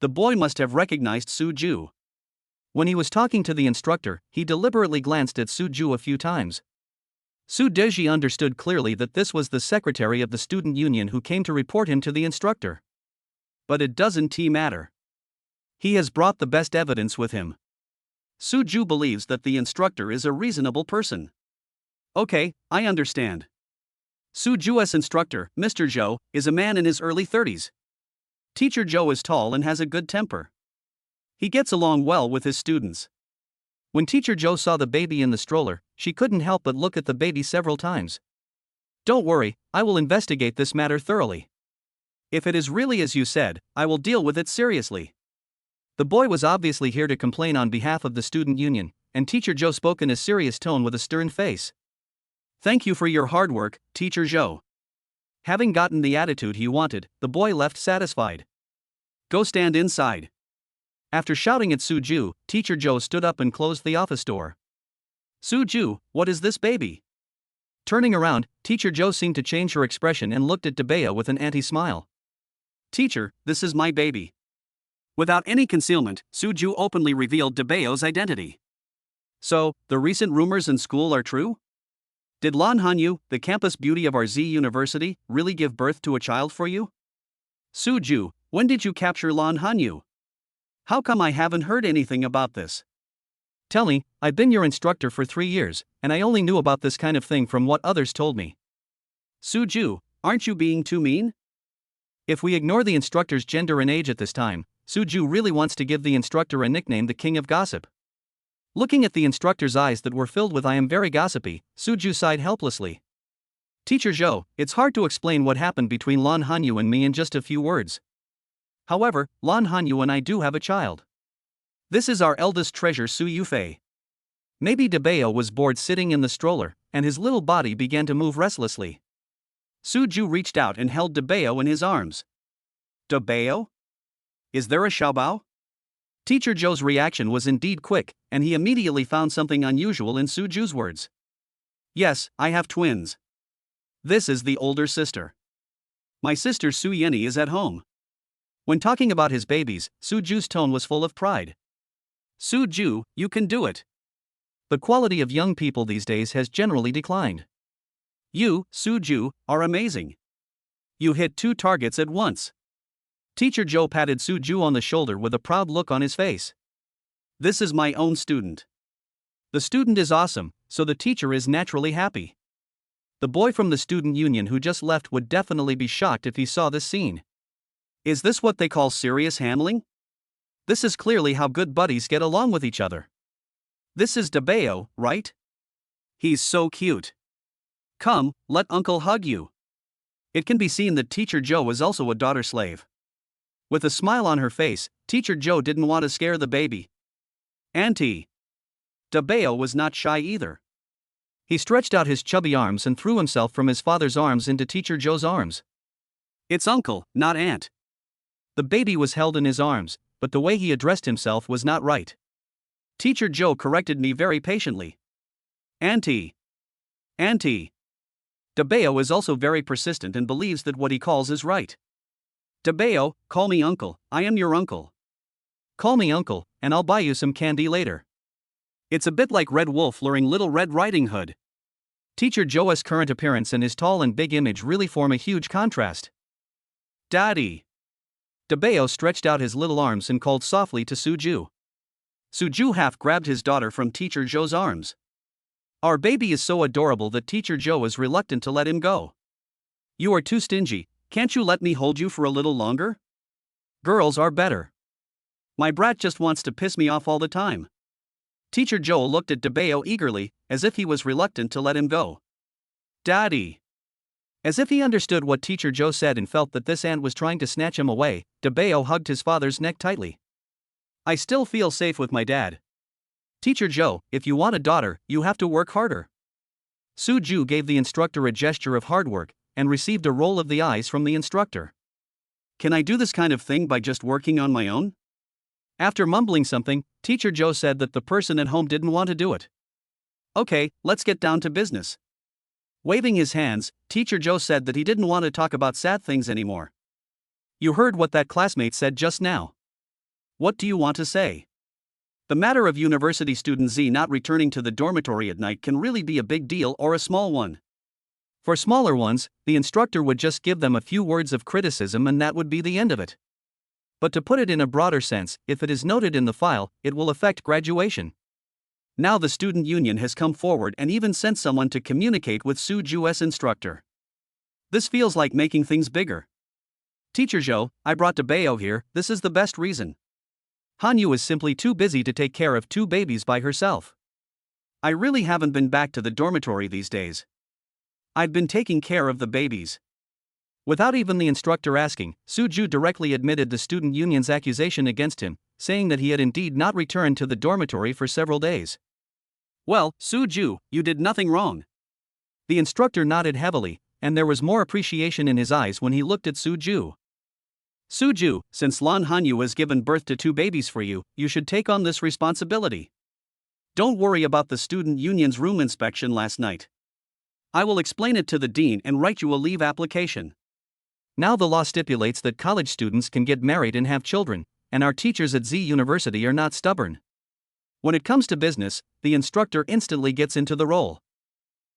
The boy must have recognized Su Ju. When he was talking to the instructor, he deliberately glanced at Su Ju a few times. Su Deji understood clearly that this was the secretary of the student union who came to report him to the instructor. But it doesn't matter. He has brought the best evidence with him. Su Ju believes that the instructor is a reasonable person. Okay, I understand. Su Ju's instructor, Mr. Zhou, is a man in his early 30s. Teacher Zhou is tall and has a good temper. He gets along well with his students. When Teacher Zhou saw the baby in the stroller, she couldn't help but look at the baby several times. Don't worry, I will investigate this matter thoroughly. If it is really as you said, I will deal with it seriously. The boy was obviously here to complain on behalf of the student union, and Teacher Zhou spoke in a serious tone with a stern face. Thank you for your hard work, Teacher Zhou. Having gotten the attitude he wanted, the boy left satisfied. Go stand inside. After shouting at Su Ju, Teacher Zhou stood up and closed the office door. Su Ju, what is this baby? Turning around, Teacher Zhou seemed to change her expression and looked at Debaya with an anti-smile. Teacher, this is my baby. Without any concealment, Su Ju openly revealed Debayo's identity. So, the recent rumors in school are true? Did Lan Hanyu, the campus beauty of our Z University, really give birth to a child for you? Su Ju, when did you capture Lan Hanyu? How come I haven't heard anything about this? Tell me, I've been your instructor for 3 years, and I only knew about this kind of thing from what others told me. Su Ju, aren't you being too mean? If we ignore the instructor's gender and age at this time, Su Ju really wants to give the instructor a nickname, the King of Gossip. Looking at the instructor's eyes that were filled with "I am very gossipy," Su Ju sighed helplessly. Teacher Zhou, it's hard to explain what happened between Lan Hanyu and me in just a few words. However, Lan Hanyu and I do have a child. This is our eldest treasure, Su Yufei. Maybe Debao was bored sitting in the stroller, and his little body began to move restlessly. Su Ju reached out and held Debao in his arms. Debao? Is there a Xiaobao? Teacher Zhou's reaction was indeed quick, and he immediately found something unusual in Su Ju's words. Yes, I have twins. This is the older sister. My sister Su Yenny is at home. When talking about his babies, Su Ju's tone was full of pride. Su Ju, you can do it. The quality of young people these days has generally declined. You, Su Ju, are amazing. You hit 2 targets at once. Teacher Zhou patted Su Ju on the shoulder with a proud look on his face. This is my own student. The student is awesome, so the teacher is naturally happy. The boy from the student union who just left would definitely be shocked if he saw this scene. Is this what they call serious handling? This is clearly how good buddies get along with each other. This is Debao, right? He's so cute. Come, let Uncle hug you. It can be seen that Teacher Zhou is also a daughter slave. With a smile on her face, Teacher Zhou didn't want to scare the baby. Auntie. Debao was not shy either. He stretched out his chubby arms and threw himself from his father's arms into Teacher Zhou's arms. It's uncle, not aunt. The baby was held in his arms, but the way he addressed himself was not right. Teacher Zhou corrected me very patiently. Auntie. Auntie. Debao is also very persistent and believes that what he calls is right. Debao, call me uncle, I am your uncle. Call me uncle, and I'll buy you some candy later. It's a bit like Red Wolf luring Little Red Riding Hood. Teacher Zhou's current appearance and his tall and big image really form a huge contrast. Daddy. Debao stretched out his little arms and called softly to Su Ju. Su Ju half grabbed his daughter from Teacher Zhou's arms. Our baby is so adorable that Teacher Zhou is reluctant to let him go. You are too stingy, can't you let me hold you for a little longer? Girls are better. My brat just wants to piss me off all the time. Teacher Zhou looked at Debao eagerly, as if he was reluctant to let him go. Daddy. As if he understood what Teacher Zhou said and felt that this aunt was trying to snatch him away, Debao hugged his father's neck tightly. I still feel safe with my dad. Teacher Zhou, if you want a daughter, you have to work harder. Su Ju gave the instructor a gesture of hard work, and received a roll of the eyes from the instructor. Can I do this kind of thing by just working on my own? After mumbling something, Teacher Joe said that the person at home didn't want to do it. Okay, let's get down to business. Waving his hands, Teacher Joe said that he didn't want to talk about sad things anymore. You heard what that classmate said just now. What do you want to say? The matter of university student Z not returning to the dormitory at night can really be a big deal or a small one. For smaller ones, the instructor would just give them a few words of criticism and that would be the end of it. But to put it in a broader sense, if it is noted in the file, it will affect graduation. Now the student union has come forward and even sent someone to communicate with Soo Ju's instructor. This feels like making things bigger. Teacher Joe, I brought Dabeo here, this is the best reason. Hanyu is simply too busy to take care of 2 babies by herself. I really haven't been back to the dormitory these days. I've been taking care of the babies. Without even the instructor asking, Soo Ju directly admitted the student union's accusation against him, saying that he had indeed not returned to the dormitory for several days. Well, Soo Ju, you did nothing wrong. The instructor nodded heavily, and there was more appreciation in his eyes when he looked at Soo Ju. Soo Ju, since Lan Hanyu has given birth to 2 babies for you, you should take on this responsibility. Don't worry about the student union's room inspection last night. I will explain it to the dean and write you a leave application. Now the law stipulates that college students can get married and have children, and our teachers at Z University are not stubborn. When it comes to business, the instructor instantly gets into the role.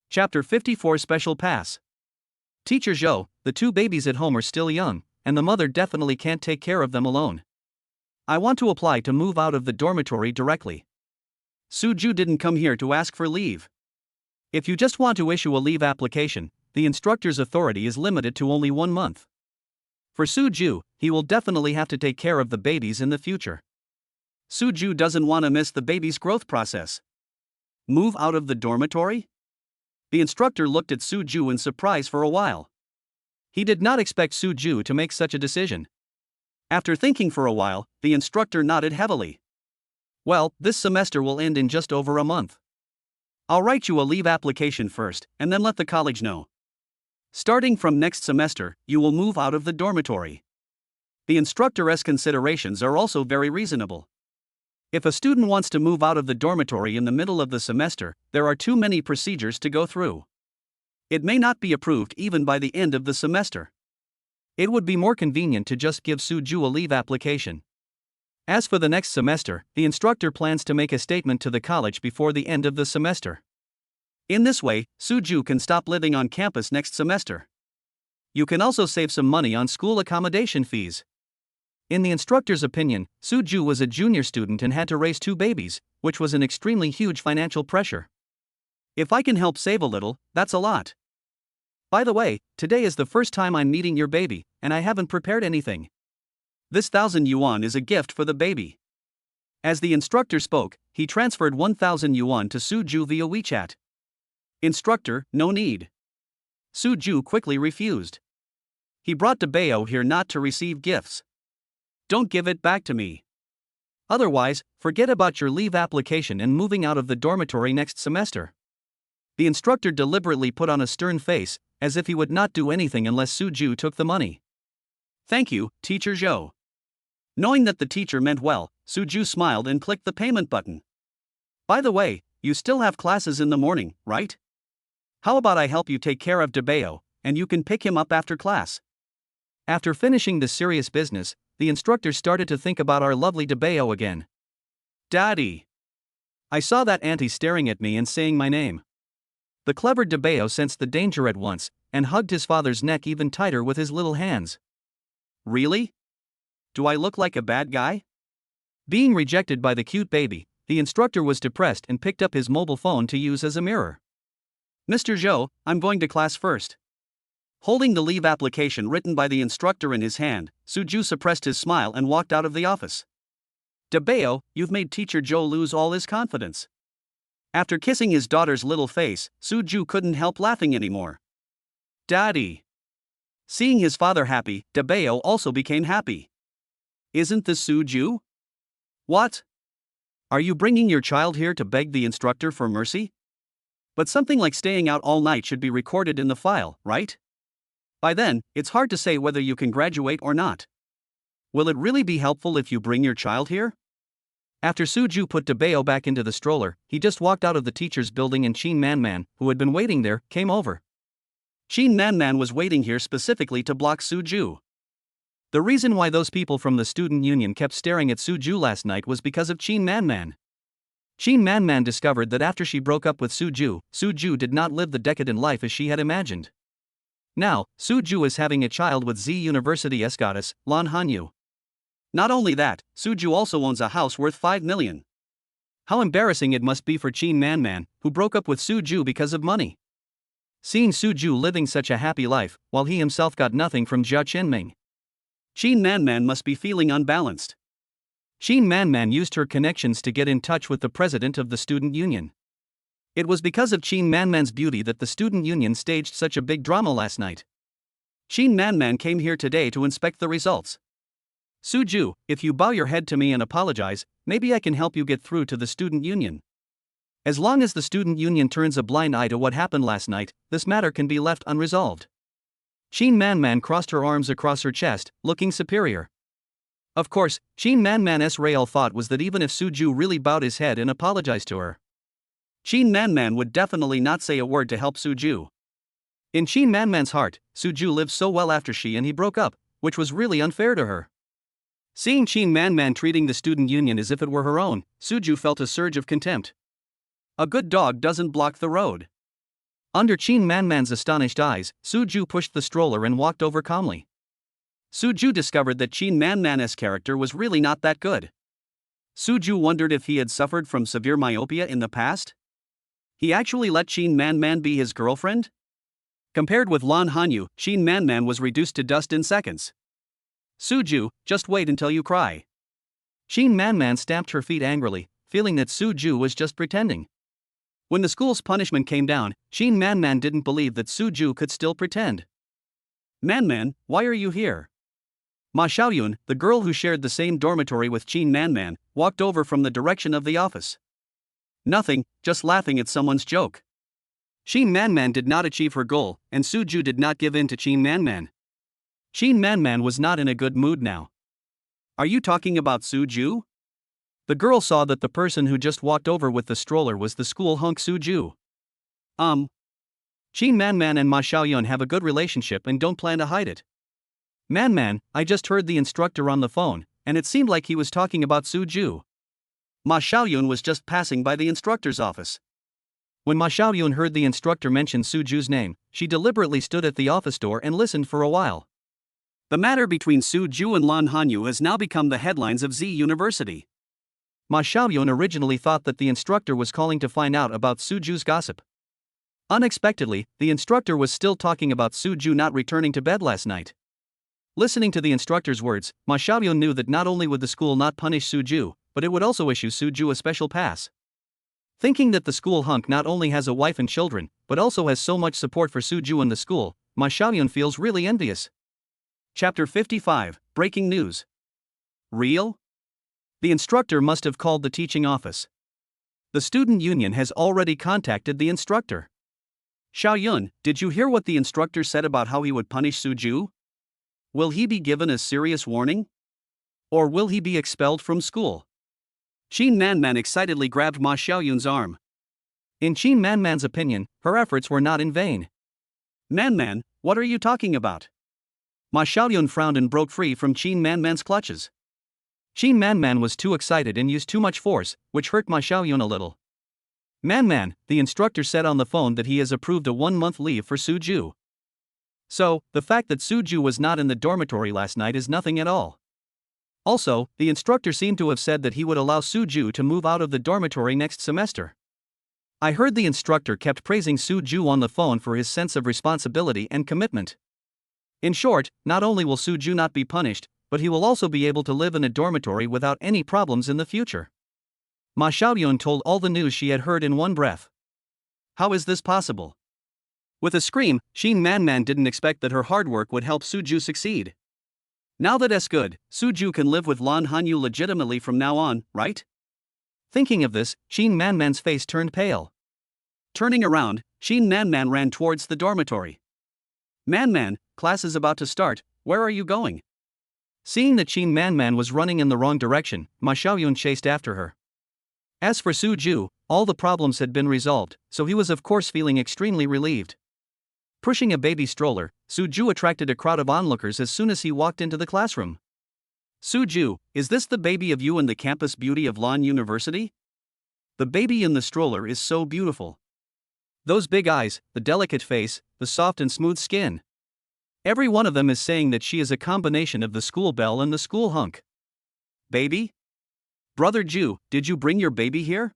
Chapter 54 Special Pass. Teacher Zhou, the 2 babies at home are still young, and the mother definitely can't take care of them alone. I want to apply to move out of the dormitory directly. Soo Ju didn't come here to ask for leave. If you just want to issue a leave application, the instructor's authority is limited to only 1 month. For Soo Ju, he will definitely have to take care of the babies in the future. Soo Ju doesn't want to miss the baby's growth process. Move out of the dormitory? The instructor looked at Soo Ju in surprise for a while. He did not expect Soo Ju to make such a decision. After thinking for a while, the instructor nodded heavily. Well, this semester will end in just over a month. I'll write you a leave application first, and then let the college know. Starting from next semester, you will move out of the dormitory. The instructor's considerations are also very reasonable. If a student wants to move out of the dormitory in the middle of the semester, there are too many procedures to go through. It may not be approved even by the end of the semester. It would be more convenient to just give Soo Ju a leave application. As for the next semester, the instructor plans to make a statement to the college before the end of the semester. In this way, Soo Ju can stop living on campus next semester. You can also save some money on school accommodation fees. In the instructor's opinion, Soo Ju was a junior student and had to raise 2 babies, which was an extremely huge financial pressure. If I can help save a little, that's a lot. By the way, today is the first time I'm meeting your baby, and I haven't prepared anything. This 1,000 yuan is a gift for the baby. As the instructor spoke, he transferred 1,000 yuan to Soo Ju via WeChat. Instructor, no need. Soo Ju quickly refused. He brought Dabeo here not to receive gifts. Don't give it back to me. Otherwise, forget about your leave application and moving out of the dormitory next semester. The instructor deliberately put on a stern face, as if he would not do anything unless Soo Ju took the money. Thank you, Teacher Zhou. Knowing that the teacher meant well, Soo Ju smiled and clicked the payment button. By the way, you still have classes in the morning, right? How about I help you take care of Dabeo, and you can pick him up after class? After finishing the serious business, the instructor started to think about our lovely Dabeo again. Daddy. I saw that Auntie staring at me and saying my name. The clever Dabeo sensed the danger at once, and hugged his father's neck even tighter with his little hands. Really? Do I look like a bad guy? Being rejected by the cute baby, the instructor was depressed and picked up his mobile phone to use as a mirror. Mr. Zhou, I'm going to class first. Holding the leave application written by the instructor in his hand, Soo Ju suppressed his smile and walked out of the office. Dabeo, you've made Teacher Zhou lose all his confidence. After kissing his daughter's little face, Soo Ju couldn't help laughing anymore. Daddy. Seeing his father happy, Dabeo also became happy. Isn't this Soo Ju? What? Are you bringing your child here to beg the instructor for mercy? But something like staying out all night should be recorded in the file, right? By then, it's hard to say whether you can graduate or not. Will it really be helpful if you bring your child here? After Suju put Debeo back into the stroller, he just walked out of the teacher's building and Shin Man, who had been waiting there, came over. Shin Man was waiting here specifically to block Suju. The reason why those people from the student union kept staring at Suju last night was because of Shin Man. Shin Man discovered that after she broke up with Suju, Suju did not live the decadent life as she had imagined. Now, Suju is having a child with Z University's goddess, Lan Hanyu. Not only that, Suju also owns a house worth 5 million. How embarrassing it must be for Shin Man, who broke up with Suju because of money. Seeing Suju living such a happy life, while he himself got nothing from Jia Qinming. Shin Man must be feeling unbalanced. Shin Man used her connections to get in touch with the president of the student union. It was because of Shin Man's beauty that the student union staged such a big drama last night. Shin Man came here today to inspect the results. Suju, if you bow your head to me and apologize, maybe I can help you get through to the student union. As long as the student union turns a blind eye to what happened last night, this matter can be left unresolved. Shin Man crossed her arms across her chest, looking superior. Of course, Shin Man's real thought was that even if Suju really bowed his head and apologized to her, Shin Man would definitely not say a word to help Suju. In Shin Man's heart, Suju lived so well after she and he broke up, which was really unfair to her. Seeing Shin Man treating the student union as if it were her own, Suju felt a surge of contempt. A good dog doesn't block the road. Under Shin Man's astonished eyes, Suju pushed the stroller and walked over calmly. Suju discovered that Shin Man's character was really not that good. Suju wondered if he had suffered from severe myopia in the past. He actually let Shin Man be his girlfriend? Compared with Lan Hanyu, Shin Man was reduced to dust in seconds. Suju, just wait until you cry. Shin Man stamped her feet angrily, feeling that Suju was just pretending. When the school's punishment came down, Shin Man didn't believe that Suju could still pretend. Man, why are you here? Ma Xiaoyun, the girl who shared the same dormitory with Shin Man, walked over from the direction of the office. Nothing, just laughing at someone's joke. Shin Man did not achieve her goal, and Suju did not give in to Shin Man. Shin Man was not in a good mood now. Are you talking about Suju? The girl saw that the person who just walked over with the stroller was the school hunk Suju. Shin Man and Ma Xiaoyun have a good relationship and don't plan to hide it. Man, I just heard the instructor on the phone, and it seemed like he was talking about Suju. Ma Xiaoyun was just passing by the instructor's office. When Ma Xiaoyun heard the instructor mention Suju's name, she deliberately stood at the office door and listened for a while. The matter between Suju and Lan Hanyu has now become the headlines of Z University. Ma Xiaoyun originally thought that the instructor was calling to find out about Suju's gossip. Unexpectedly, the instructor was still talking about Suju not returning to bed last night. Listening to the instructor's words, Ma Xiaoyun knew that not only would the school not punish Suju, but it would also issue Suju a special pass. Thinking that the school hunk not only has a wife and children, but also has so much support for Suju in the school, Ma Xiaoyun feels really envious. Chapter 55, Breaking News. Real? The instructor must have called the teaching office. The student union has already contacted the instructor. Xiaoyun, did you hear what the instructor said about how he would punish Suju? Will he be given a serious warning? Or will he be expelled from school? Shin Man excitedly grabbed Ma Xiaoyun's arm. In Shin Man's opinion, her efforts were not in vain. Man, what are you talking about? Ma Xiaoyun frowned and broke free from Shin Man's clutches. Shin Man was too excited and used too much force, which hurt Ma Xiaoyun a little. Man, the instructor said on the phone that he has approved a 1-month leave for Suju. So, the fact that Suju was not in the dormitory last night is nothing at all. Also, the instructor seemed to have said that he would allow Suju to move out of the dormitory next semester. I heard the instructor kept praising Suju on the phone for his sense of responsibility and commitment. In short, not only will Suju not be punished, but he will also be able to live in a dormitory without any problems in the future. Ma Xiaoyun told all the news she had heard in one breath. How is this possible? With a scream, Shin Man didn't expect that her hard work would help Suju succeed. Now that's good, Suju can live with Lan Hanyu legitimately from now on, right? Thinking of this, Shin Man's face turned pale. Turning around, Shin Man ran towards the dormitory. Man, class is about to start, where are you going? Seeing that Qin Man was running in the wrong direction, Ma Xiaoyun chased after her. As for Su Ju, all the problems had been resolved, so he was of course feeling extremely relieved. Pushing a baby stroller, Su Ju attracted a crowd of onlookers as soon as he walked into the classroom. Su Ju, is this the baby of you and the campus beauty of Lan University? The baby in the stroller is so beautiful. Those big eyes, the delicate face, the soft and smooth skin. Every one of them is saying that she is a combination of the school belle and the school hunk. Baby? Brother Ju, did you bring your baby here?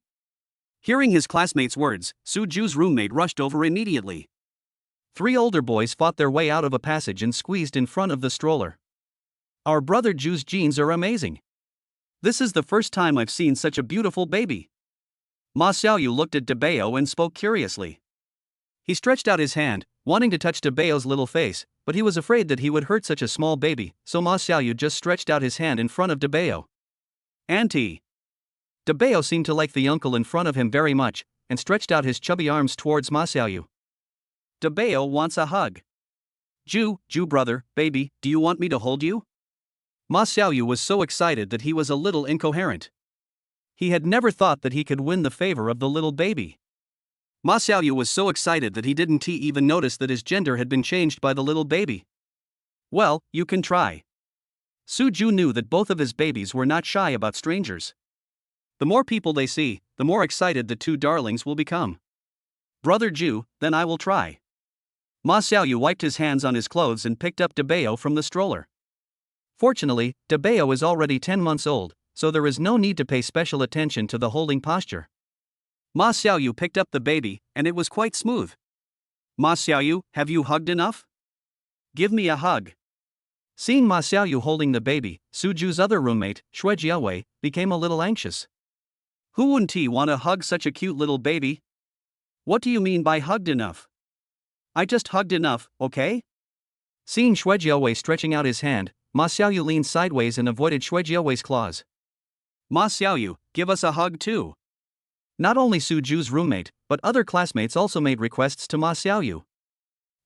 Hearing his classmate's words, Su Ju's roommate rushed over immediately. 3 older boys fought their way out of a passage and squeezed in front of the stroller. Our brother Ju's genes are amazing. This is the first time I've seen such a beautiful baby. Ma Xiaoyu looked at Debeo and spoke curiously. He stretched out his hand, wanting to touch Debeo's little face, but he was afraid that he would hurt such a small baby, so Ma Xiaoyu just stretched out his hand in front of Debeo. Auntie. Debeo seemed to like the uncle in front of him very much, and stretched out his chubby arms towards Ma Xiaoyu. Debeo wants a hug. Ju brother, baby, do you want me to hold you? Ma Xiaoyu was so excited that he was a little incoherent. He had never thought that he could win the favor of the little baby. Ma Xiaoyu was so excited that he didn't even notice that his gender had been changed by the little baby. Well, you can try. Su Ju knew that both of his babies were not shy about strangers. The more people they see, the more excited the 2 darlings will become. Brother Ju, then I will try. Ma Xiaoyu wiped his hands on his clothes and picked up Debeo from the stroller. Fortunately, Debeo is already 10 months old, so there is no need to pay special attention to the holding posture. Ma Xiaoyu picked up the baby, and it was quite smooth. Ma Xiaoyu, have you hugged enough? Give me a hug. Seeing Ma Xiaoyu holding the baby, Su Ju's other roommate, Shui Jiawei, became a little anxious. Who wouldn't want to hug such a cute little baby? What do you mean by hugged enough? I just hugged enough, okay? Seeing Shui Jiawei stretching out his hand, Ma Xiaoyu leaned sideways and avoided Shui Jiawei's claws. Ma Xiaoyu, give us a hug too. Not only Su Ju's roommate, but other classmates also made requests to Ma Xiaoyu.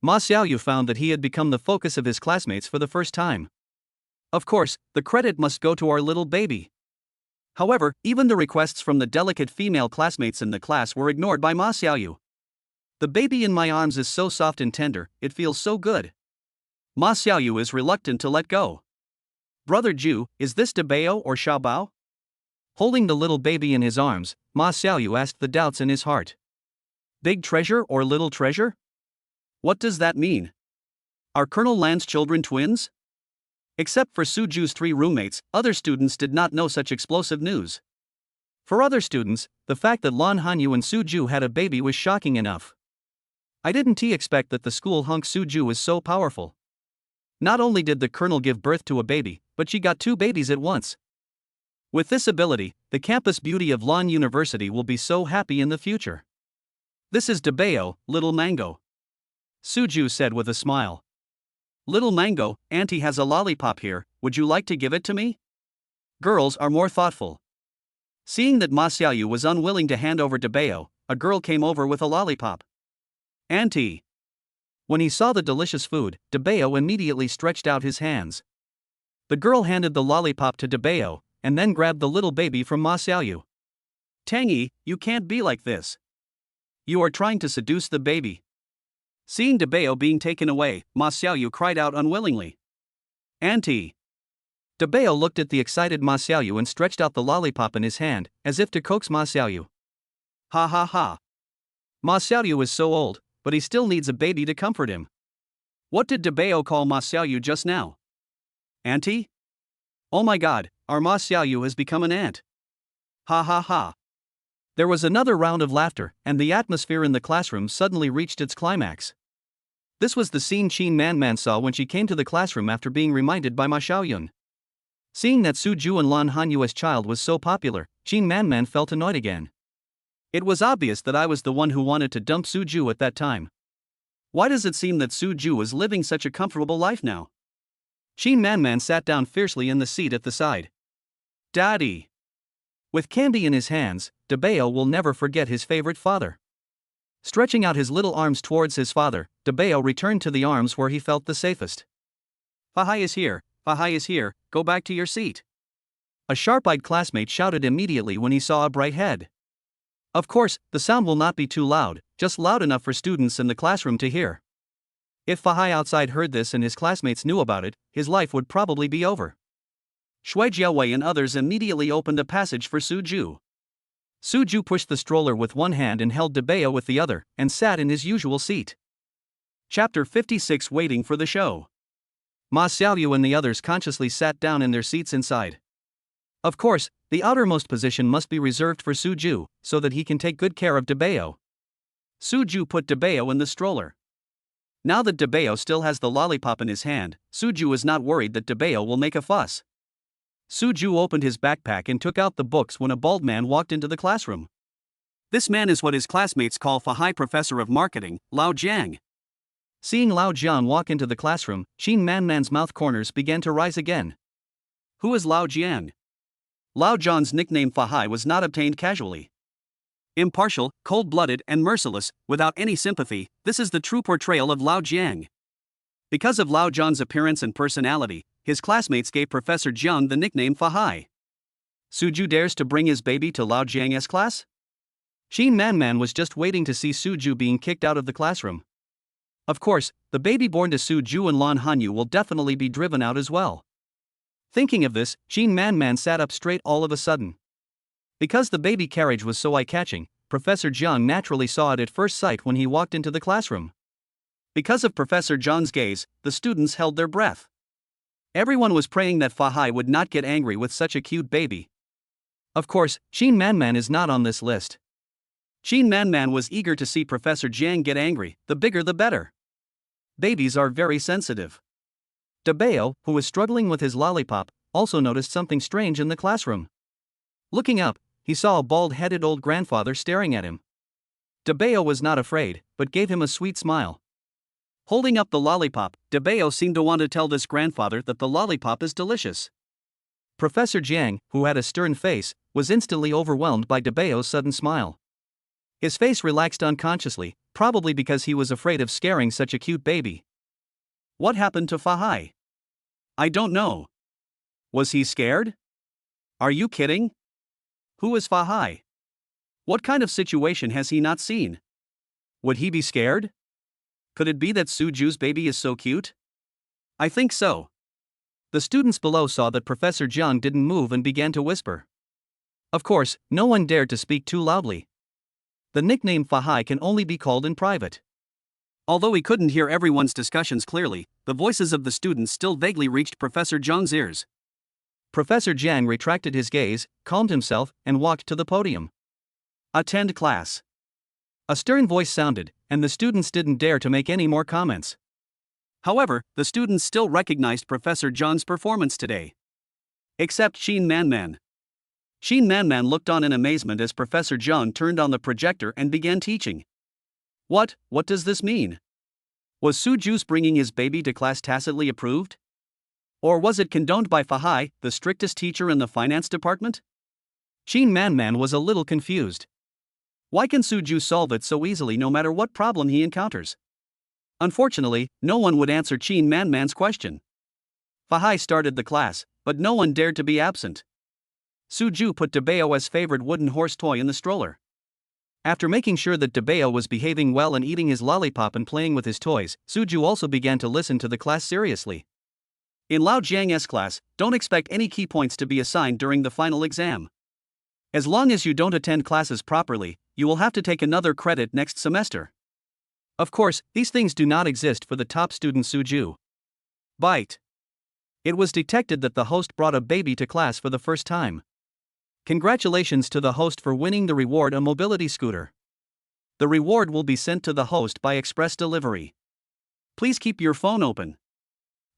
Ma Xiaoyu found that he had become the focus of his classmates for the first time. Of course, the credit must go to our little baby. However, even the requests from the delicate female classmates in the class were ignored by Ma Xiaoyu. The baby in my arms is so soft and tender, it feels so good. Ma Xiaoyu is reluctant to let go. Brother Ju, is this Debeo or Xiaobao? Holding the little baby in his arms, Ma Xiaoyu asked the doubts in his heart. Big treasure or little treasure? What does that mean? Are Colonel Lan's children twins? Except for Su Ju's 3 roommates, other students did not know such explosive news. For other students, the fact that Lan Hanyu and Su Ju had a baby was shocking enough. I didn't expect that the school hunk Su Ju is so powerful. Not only did the colonel give birth to a baby, but she got 2 babies at once. With this ability, the campus beauty of Lan University will be so happy in the future. This is Debeo, little mango. Su Ju said with a smile. Little mango, Auntie has a lollipop here, would you like to give it to me? Girls are more thoughtful. Seeing that Ma Xiaoyu was unwilling to hand over Debeo, a girl came over with a lollipop. Auntie. When he saw the delicious food, Debeo immediately stretched out his hands. The girl handed the lollipop to Debeo, and then grabbed the little baby from Ma Xiaoyu. Tangy, you can't be like this. You are trying to seduce the baby. Seeing Debeo being taken away, Ma Xiaoyu cried out unwillingly. Auntie. Debeo looked at the excited Ma Xiaoyu and stretched out the lollipop in his hand, as if to coax Ma Xiaoyu. Ha ha ha. Ma Xiaoyu is so old, but he still needs a baby to comfort him. What did Debeo call Ma Xiaoyu just now? Auntie? Oh my god, our Ma Xiaoyu has become an aunt. Ha ha ha. There was another round of laughter, and the atmosphere in the classroom suddenly reached its climax. This was the scene Qin Man saw when she came to the classroom after being reminded by Ma Xiaoyun. Seeing that Su Ju and Lan Hanyu's child was so popular, Qin Man felt annoyed again. It was obvious that I was the one who wanted to dump Su Ju at that time. Why does it seem that Su Ju is living such a comfortable life now? Qin Man sat down fiercely in the seat at the side. Daddy. With candy in his hands, Debeo will never forget his favorite father. Stretching out his little arms towards his father, Debeo returned to the arms where he felt the safest. Fahai is here, go back to your seat. A sharp-eyed classmate shouted immediately when he saw a bright head. Of course, the sound will not be too loud, just loud enough for students in the classroom to hear. If Fahai outside heard this and his classmates knew about it, his life would probably be over. Shui Jiawei and others immediately opened a passage for Suju. Suju pushed the stroller with one hand and held Debeo with the other, and sat in his usual seat. Chapter 56 Waiting for the Show. Ma Xiaoyu and the others consciously sat down in their seats inside. Of course, the outermost position must be reserved for Suju, so that he can take good care of Debeo. Suju put Debeo in the stroller. Now that Debeo still has the lollipop in his hand, Suju is not worried that Debeo will make a fuss. Suju opened his backpack and took out the books when a bald man walked into the classroom. This man is what his classmates call Fahai Professor of Marketing, Lao Jiang. Seeing Lao Jiang walk into the classroom, Qin Manman's mouth corners began to rise again. Who is Lao Jiang? Lao Jiang's nickname Fahai was not obtained casually. Impartial, cold-blooded, and merciless, without any sympathy, this is the true portrayal of Lao Jiang. Because of Lao Jiang's appearance and personality, his classmates gave Professor Jiang the nickname Fahai. Suju dares to bring his baby to Lao Jiang's class? Qin Manman was just waiting to see Suju being kicked out of the classroom. Of course, the baby born to Suju and Lan Hanyu will definitely be driven out as well. Thinking of this, Qin Manman sat up straight all of a sudden. Because the baby carriage was so eye-catching, Professor Jiang naturally saw it at first sight when he walked into the classroom. Because of Professor Jiang's gaze, the students held their breath. Everyone was praying that Fahai would not get angry with such a cute baby. Of course, Qin Manman is not on this list. Qin Manman was eager to see Professor Jiang get angry, the bigger the better. Babies are very sensitive. Debeo, who was struggling with his lollipop, also noticed something strange in the classroom. Looking up, he saw a bald-headed old grandfather staring at him. Debeo was not afraid, but gave him a sweet smile. Holding up the lollipop, Debeo seemed to want to tell this grandfather that the lollipop is delicious. Professor Jiang, who had a stern face, was instantly overwhelmed by Debeo's sudden smile. His face relaxed unconsciously, probably because he was afraid of scaring such a cute baby. What happened to Fahai? I don't know. Was he scared? Are you kidding? Who is Fahai? What kind of situation has he not seen? Would he be scared? Could it be that Suju's baby is so cute? I think so. The students below saw that Professor Jiang didn't move and began to whisper. Of course, no one dared to speak too loudly. The nickname Fahai can only be called in private. Although he couldn't hear everyone's discussions clearly, the voices of the students still vaguely reached Professor Jiang's ears. Professor Jiang retracted his gaze, calmed himself, and walked to the podium. Attend class. A stern voice sounded, and the students didn't dare to make any more comments. However, the students still recognized Professor Jiang's performance today. Except Qin Manman. Qin Manman looked on in amazement as Professor Jiang turned on the projector and began teaching. What does this mean? Was Suju's bringing his baby to class tacitly approved? Or was it condoned by Fahai, the strictest teacher in the finance department? Qin Manman was a little confused. Why can Suju solve it so easily no matter what problem he encounters? Unfortunately, no one would answer Qin Manman's question. Fahai started the class, but no one dared to be absent. Suju put Debeo's favorite wooden horse toy in the stroller. After making sure that Debeo was behaving well and eating his lollipop and playing with his toys, Suju also began to listen to the class seriously. In Lao Jiang's class, don't expect any key points to be assigned during the final exam. As long as you don't attend classes properly, you will have to take another credit next semester. Of course, these things do not exist for the top student Suju. Bite. It was detected that the host brought a baby to class for the first time. Congratulations to the host for winning the reward, a mobility scooter. The reward will be sent to the host by express delivery. Please keep your phone open.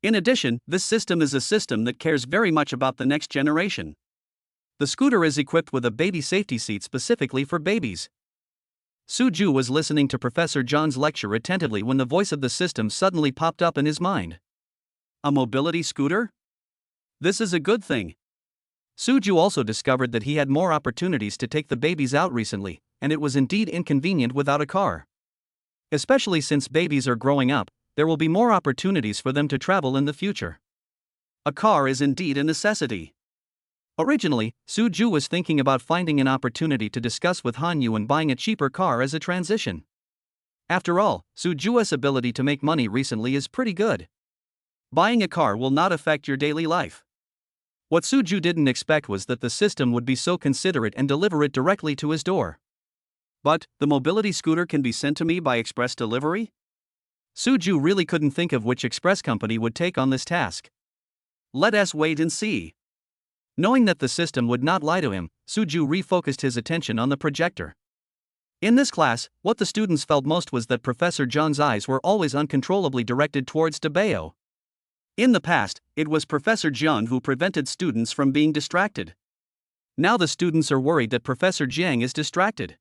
In addition, this system is a system that cares very much about the next generation. The scooter is equipped with a baby safety seat specifically for babies. Suju was listening to Professor Jiang's lecture attentively when the voice of the system suddenly popped up in his mind. A mobility scooter? This is a good thing. Suju also discovered that he had more opportunities to take the babies out recently, and it was indeed inconvenient without a car. Especially since babies are growing up, there will be more opportunities for them to travel in the future. A car is indeed a necessity. Originally, Suju was thinking about finding an opportunity to discuss with Hanyu and buying a cheaper car as a transition. After all, Suju's ability to make money recently is pretty good. Buying a car will not affect your daily life. What Suju didn't expect was that the system would be so considerate and deliver it directly to his door. But, the mobility scooter can be sent to me by express delivery? Suju really couldn't think of which express company would take on this task. Let us wait and see. Knowing that the system would not lie to him, Suju refocused his attention on the projector. In this class, what the students felt most was that Professor Zhang's eyes were always uncontrollably directed towards Dabeo. In the past, it was Professor Zhang who prevented students from being distracted. Now the students are worried that Professor Jiang is distracted.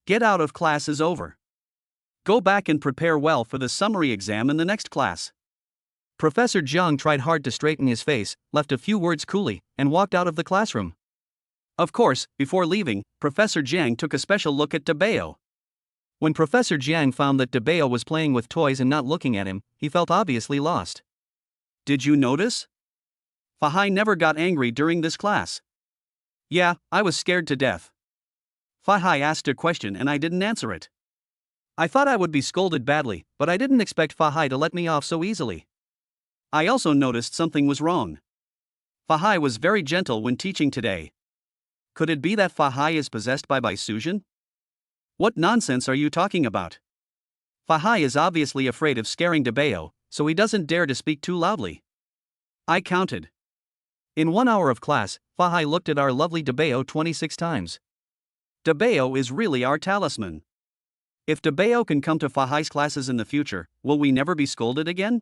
Get out of class is over. Go back and prepare well for the summary exam in the next class. Professor Jiang tried hard to straighten his face, left a few words coolly, and walked out of the classroom. Of course, before leaving, Professor Jiang took a special look at Dabeo. When Professor Jiang found that Dabeo was playing with toys and not looking at him, he felt obviously lost. Did you notice? Fahai never got angry during this class. Yeah, I was scared to death. Fahai asked a question and I didn't answer it. I thought I would be scolded badly, but I didn't expect Fahai to let me off so easily. I also noticed something was wrong. Fahai was very gentle when teaching today. Could it be that Fahai is possessed by Sujin? What nonsense are you talking about? Fahai is obviously afraid of scaring Dabeo, so he doesn't dare to speak too loudly. I counted. In 1 hour of class, Fahai looked at our lovely Dabeo 26 times. Dabeo is really our talisman. If Dabeo can come to Fahai's classes in the future, will we never be scolded again?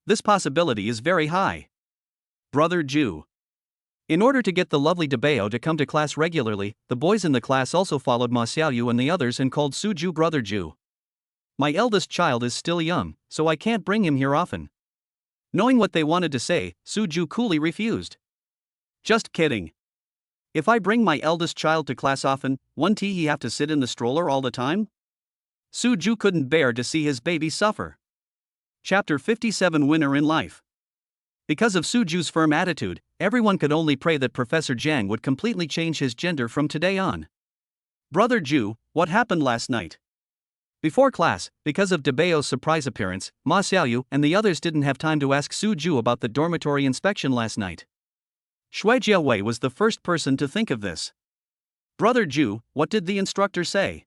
This possibility is very high. Brother Ju. In order to get the lovely Dabeo to come to class regularly, the boys in the class also followed Ma Xiaoyu and the others and called Suju Brother Ju. My eldest child is still young, so I can't bring him here often. Knowing what they wanted to say, Suju coolly refused. Just kidding. If I bring my eldest child to class often, won't he have to sit in the stroller all the time? Suju couldn't bear to see his baby suffer. Chapter 57 Winner in Life. Because of Suju's firm attitude, everyone could only pray that Professor Jiang would completely change his gender from today on. Brother Ju, what happened last night? Before class, because of Dabeo's surprise appearance, Ma Xiaoyu and the others didn't have time to ask Suju about the dormitory inspection last night. Shui Jiawei was the first person to think of this. Brother Ju, what did the instructor say?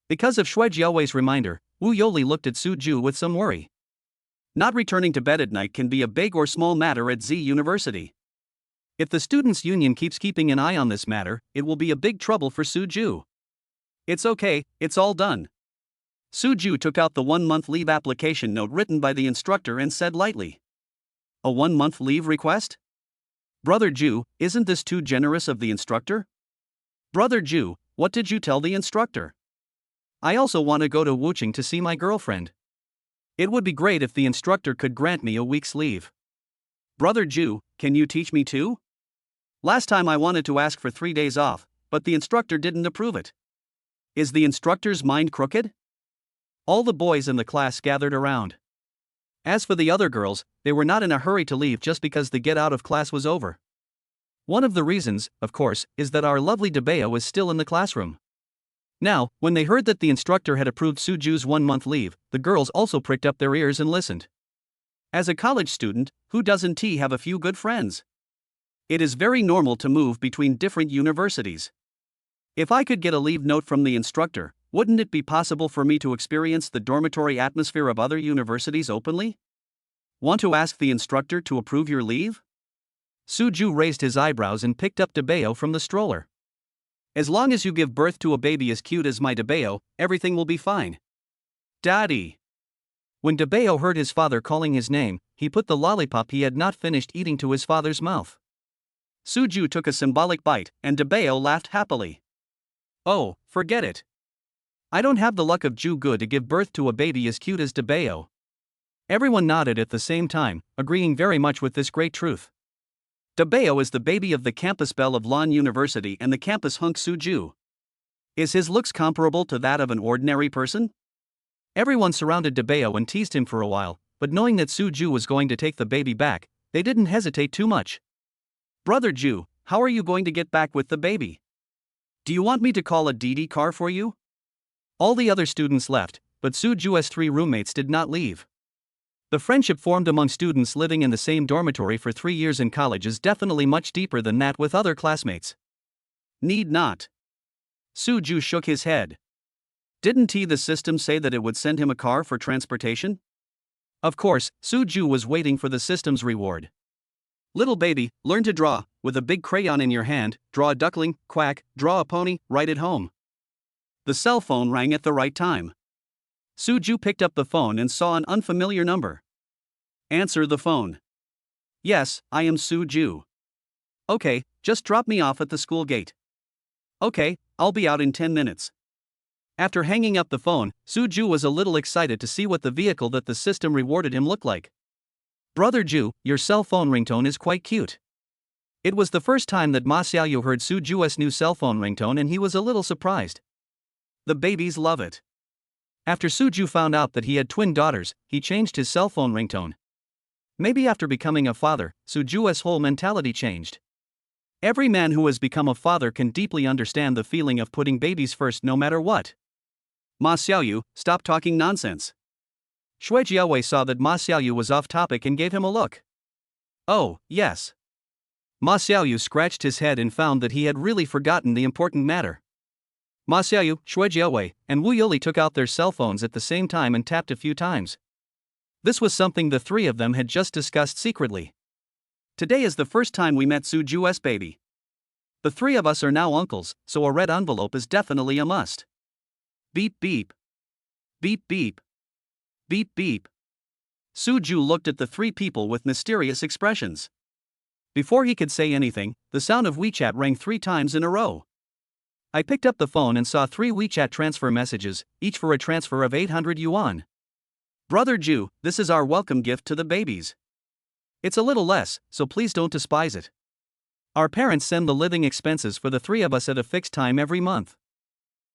Because of Shui Jiawei's reminder, Wu Yoli looked at Suju with some worry. Not returning to bed at night can be a big or small matter at Z University. If the students' union keeps keeping an eye on this matter, it will be a big trouble for Suju. It's okay, it's all done. Suju took out the 1-month leave application note written by the instructor and said lightly. A 1-month leave request? Brother Ju, isn't this too generous of the instructor? Brother Ju, what did you tell the instructor? I also want to go to Wuching to see my girlfriend. It would be great if the instructor could grant me a week's leave. Brother Ju, can you teach me too? Last time I wanted to ask for 3 days off, but the instructor didn't approve it. Is the instructor's mind crooked? All the boys in the class gathered around. As for the other girls, they were not in a hurry to leave just because the get out of class was over. One of the reasons, of course, is that our lovely Dabeo was still in the classroom. Now, when they heard that the instructor had approved Suju's 1-month leave, the girls also pricked up their ears and listened. As a college student, who doesn't have a few good friends? It is very normal to move between different universities. If I could get a leave note from the instructor, wouldn't it be possible for me to experience the dormitory atmosphere of other universities openly? Want to ask the instructor to approve your leave? Suju raised his eyebrows and picked up Dabeo from the stroller. As long as you give birth to a baby as cute as my Dabeo, everything will be fine. Daddy. When Dabeo heard his father calling his name, he put the lollipop he had not finished eating to his father's mouth. Suju took a symbolic bite, and Dabeo laughed happily. Oh, forget it. I don't have the luck of Ju Good to give birth to a baby as cute as Dabeo. Everyone nodded at the same time, agreeing very much with this great truth. Dabeo is the baby of the campus belle of Lan University and the campus hunk Suju. Is his looks comparable to that of an ordinary person? Everyone surrounded Dabeo and teased him for a while, but knowing that Suju was going to take the baby back, They didn't hesitate too much. Brother Ju, how are you going to get back with the baby? Do you want me to call a DD car for you? All the other students left, but Suju's 3 roommates did not leave. The friendship formed among students living in the same dormitory for 3 years in college is definitely much deeper than that with other classmates. Need not. Suju shook his head. Didn't the system say that it would send him a car for transportation? Of course, Suju was waiting for the system's reward. Little baby, learn to draw. With a big crayon in your hand, draw a duckling, quack, draw a pony, write it home. The cell phone rang at the right time. Suju picked up the phone and saw an unfamiliar number. Answer the phone. Yes, I am Suju. Okay, just drop me off at the school gate. Okay, I'll be out in 10 minutes. After hanging up the phone, Suju was a little excited to see what the vehicle that the system rewarded him looked like. Brother Ju, your cell phone ringtone is quite cute. It was the first time that Ma Xiaoyu heard Suju's new cell phone ringtone and he was a little surprised. The babies love it. After Suju found out that he had twin daughters, he changed his cell phone ringtone. Maybe after becoming a father, Suju's whole mentality changed. Every man who has become a father can deeply understand the feeling of putting babies first no matter what. Ma Xiaoyu, stop talking nonsense. Shui Jiaowei saw that Ma Xiaoyu was off topic and gave him a look. Oh, yes. Ma Xiaoyu scratched his head and found that he had really forgotten the important matter. Ma Xiaoyu, Shui Jiaowei, and Wu Yoli took out their cell phones at the same time and tapped a few times. This was something the 3 of them had just discussed secretly. Today is the first time we met Suju's baby. The 3 of us are now uncles, so a red envelope is definitely a must. Beep beep. Beep beep. Beep beep. Suju looked at the 3 people with mysterious expressions. Before he could say anything, the sound of WeChat rang 3 times in a row. I picked up the phone and saw 3 WeChat transfer messages, each for a transfer of 800 yuan. Brother Ju, this is our welcome gift to the babies. It's a little less, so please don't despise it. Our parents send the living expenses for the 3 of us at a fixed time every month.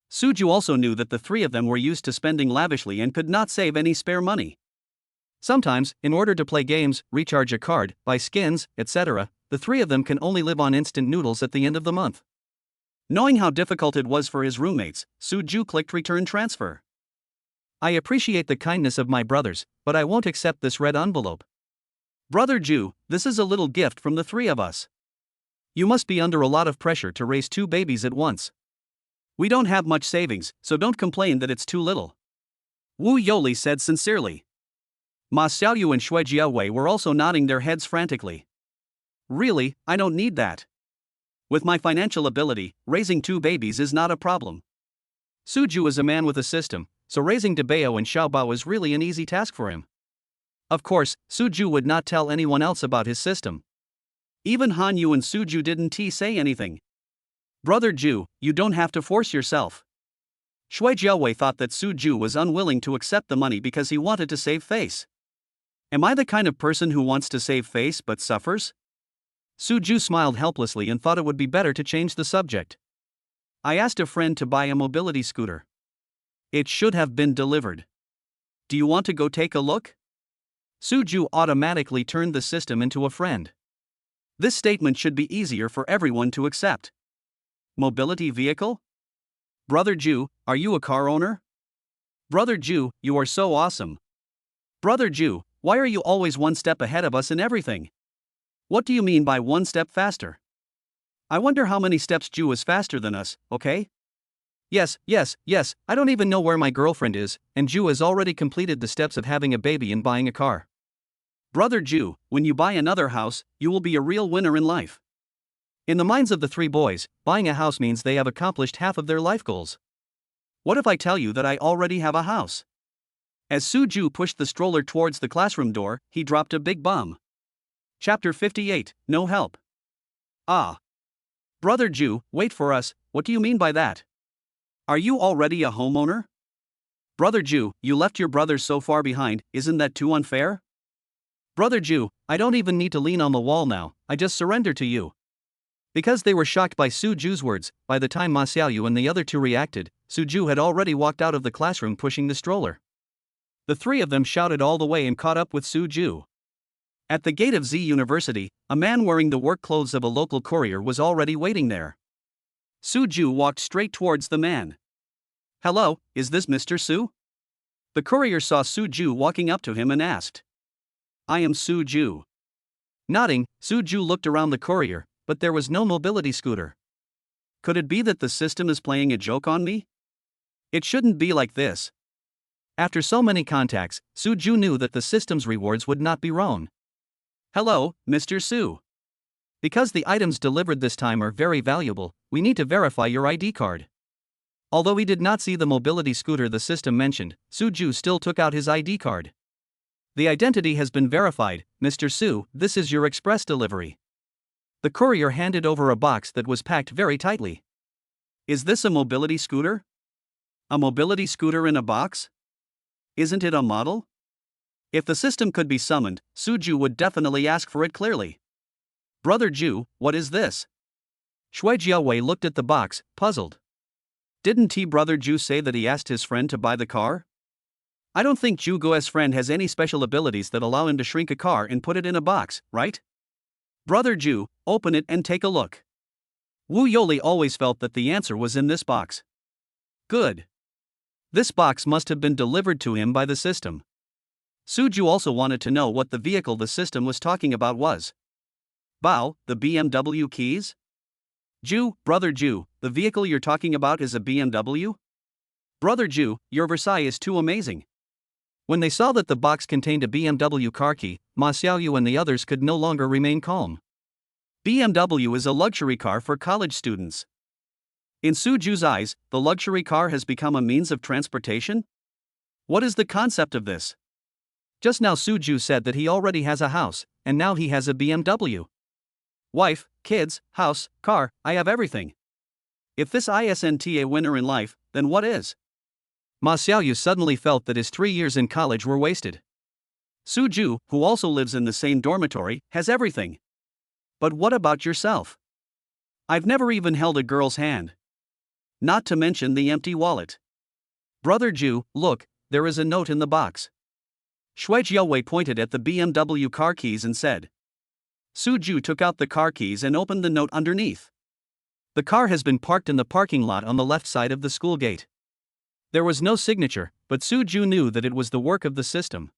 Suju also knew that the 3 of them were used to spending lavishly and could not save any spare money. Sometimes, in order to play games, recharge a card, buy skins, etc., the 3 of them can only live on instant noodles at the end of the month. Knowing how difficult it was for his roommates, Suju clicked return transfer. I appreciate the kindness of my brothers, but I won't accept this red envelope. Brother Ju, this is a little gift from the 3 of us. You must be under a lot of pressure to raise 2 babies at once. We don't have much savings, so don't complain that it's too little. Wu Yoli said sincerely. Ma Xiaoyu and Shui Jiaowei were also nodding their heads frantically. Really, I don't need that. With my financial ability, raising 2 babies is not a problem. Suju is a man with a system, so raising Debao and Xiaobao is really an easy task for him. Of course, Suju would not tell anyone else about his system. Even Han Yu and Suju didn't say anything. Brother Ju, you don't have to force yourself. Shui Jiaowei thought that Suju was unwilling to accept the money because he wanted to save face. Am I the kind of person who wants to save face but suffers? Suju smiled helplessly and thought it would be better to change the subject. I asked a friend to buy a mobility scooter. It should have been delivered. Do you want to go take a look? Suju automatically turned the system into a friend. This statement should be easier for everyone to accept. Mobility vehicle? Brother Ju, are you a car owner? Brother Ju, you are so awesome. Brother Ju, why are you always 1 step ahead of us in everything? What do you mean by 1 step faster? I wonder how many steps Ju is faster than us, okay? Yes, I don't even know where my girlfriend is, and Ju has already completed the steps of having a baby and buying a car. Brother Ju, when you buy another house, you will be a real winner in life. In the minds of the 3 boys, buying a house means they have accomplished half of their life goals. What if I tell you that I already have a house? As Suju pushed the stroller towards the classroom door, he dropped a big bomb. Chapter 58, No Help. Ah. Brother Ju, wait for us, what do you mean by that? Are you already a homeowner? Brother Ju, you left your brothers so far behind, isn't that too unfair? Brother Ju, I don't even need to lean on the wall now, I just surrender to you. Because they were shocked by Suju's words, by the time Ma Xiaoyu and the other 2 reacted, Suju had already walked out of the classroom pushing the stroller. The 3 of them shouted all the way and caught up with Suju. At the gate of Z University, a man wearing the work clothes of a local courier was already waiting there. Suju walked straight towards the man. "Hello, is this Mr. Su?" The courier saw Suju walking up to him and asked. "I am Suju." Nodding, Suju looked around the courier, but there was no mobility scooter. Could it be that the system is playing a joke on me? It shouldn't be like this. After so many contacts, Suju knew that the system's rewards would not be wrong. "Hello, Mr. Su. Because the items delivered this time are very valuable, we need to verify your ID card." Although he did not see the mobility scooter the system mentioned, Suju still took out his ID card. "The identity has been verified, Mr. Su, this is your express delivery." The courier handed over a box that was packed very tightly. "Is this a mobility scooter? A mobility scooter in a box? Isn't it a model?" If the system could be summoned, Suju would definitely ask for it clearly. "Brother Ju, what is this?" Shui Jiaowei looked at the box, puzzled. Didn't Brother Ju say that he asked his friend to buy the car? I don't think Ju Guo's friend has any special abilities that allow him to shrink a car and put it in a box, right? "Brother Ju, open it and take a look." Wu Yoli always felt that the answer was in this box. Good. This box must have been delivered to him by the system. Suju also wanted to know what the vehicle the system was talking about was. Bao, the BMW keys? Brother Ju, the vehicle you're talking about is a BMW? Brother Ju, your Versailles is too amazing. When they saw that the box contained a BMW car key, Ma Xiaoyu and the others could no longer remain calm. BMW is a luxury car for college students. In Suju's eyes, the luxury car has become a means of transportation? What is the concept of this? Just now Suju said that he already has a house, and now he has a BMW. Wife, kids, house, car, I have everything. If this isn't a winner in life, then what is? Ma Xiaoyu suddenly felt that his 3 years in college were wasted. Suju, who also lives in the same dormitory, has everything. But what about yourself? I've never even held a girl's hand. Not to mention the empty wallet. Brother Ju, look, there is a note in the box. Shui Jiaowei pointed at the BMW car keys and said. Suju took out the car keys and opened the note underneath. The car has been parked in the parking lot on the left side of the school gate. There was no signature, but Suju knew that it was the work of the system.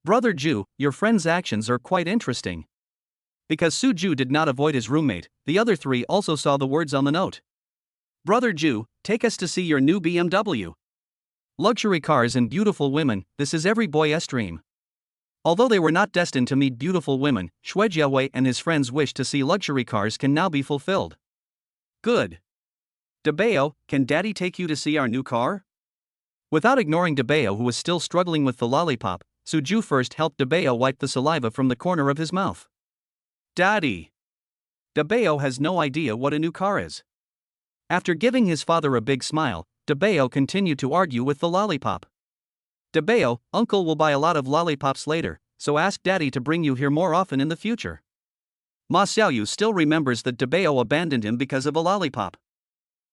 Brother Ju, your friend's actions are quite interesting. Because Suju did not avoid his roommate, the other three also saw the words on the note. Brother Ju, take us to see your new BMW. Luxury cars and beautiful women, this is every boy's dream. Although they were not destined to meet beautiful women, Shui Jiaowei and his friends' wish to see luxury cars can now be fulfilled. Good. Debeo, can Daddy take you to see our new car? Without ignoring Debeo, who was still struggling with the lollipop, Suju first helped Debeo wipe the saliva from the corner of his mouth. Daddy. Debeo has no idea what a new car is. After giving his father a big smile, Debeo continued to argue with the lollipop. Debeo, Uncle will buy a lot of lollipops later, so ask Daddy to bring you here more often in the future. Ma Xiaoyu still remembers that Debeo abandoned him because of a lollipop.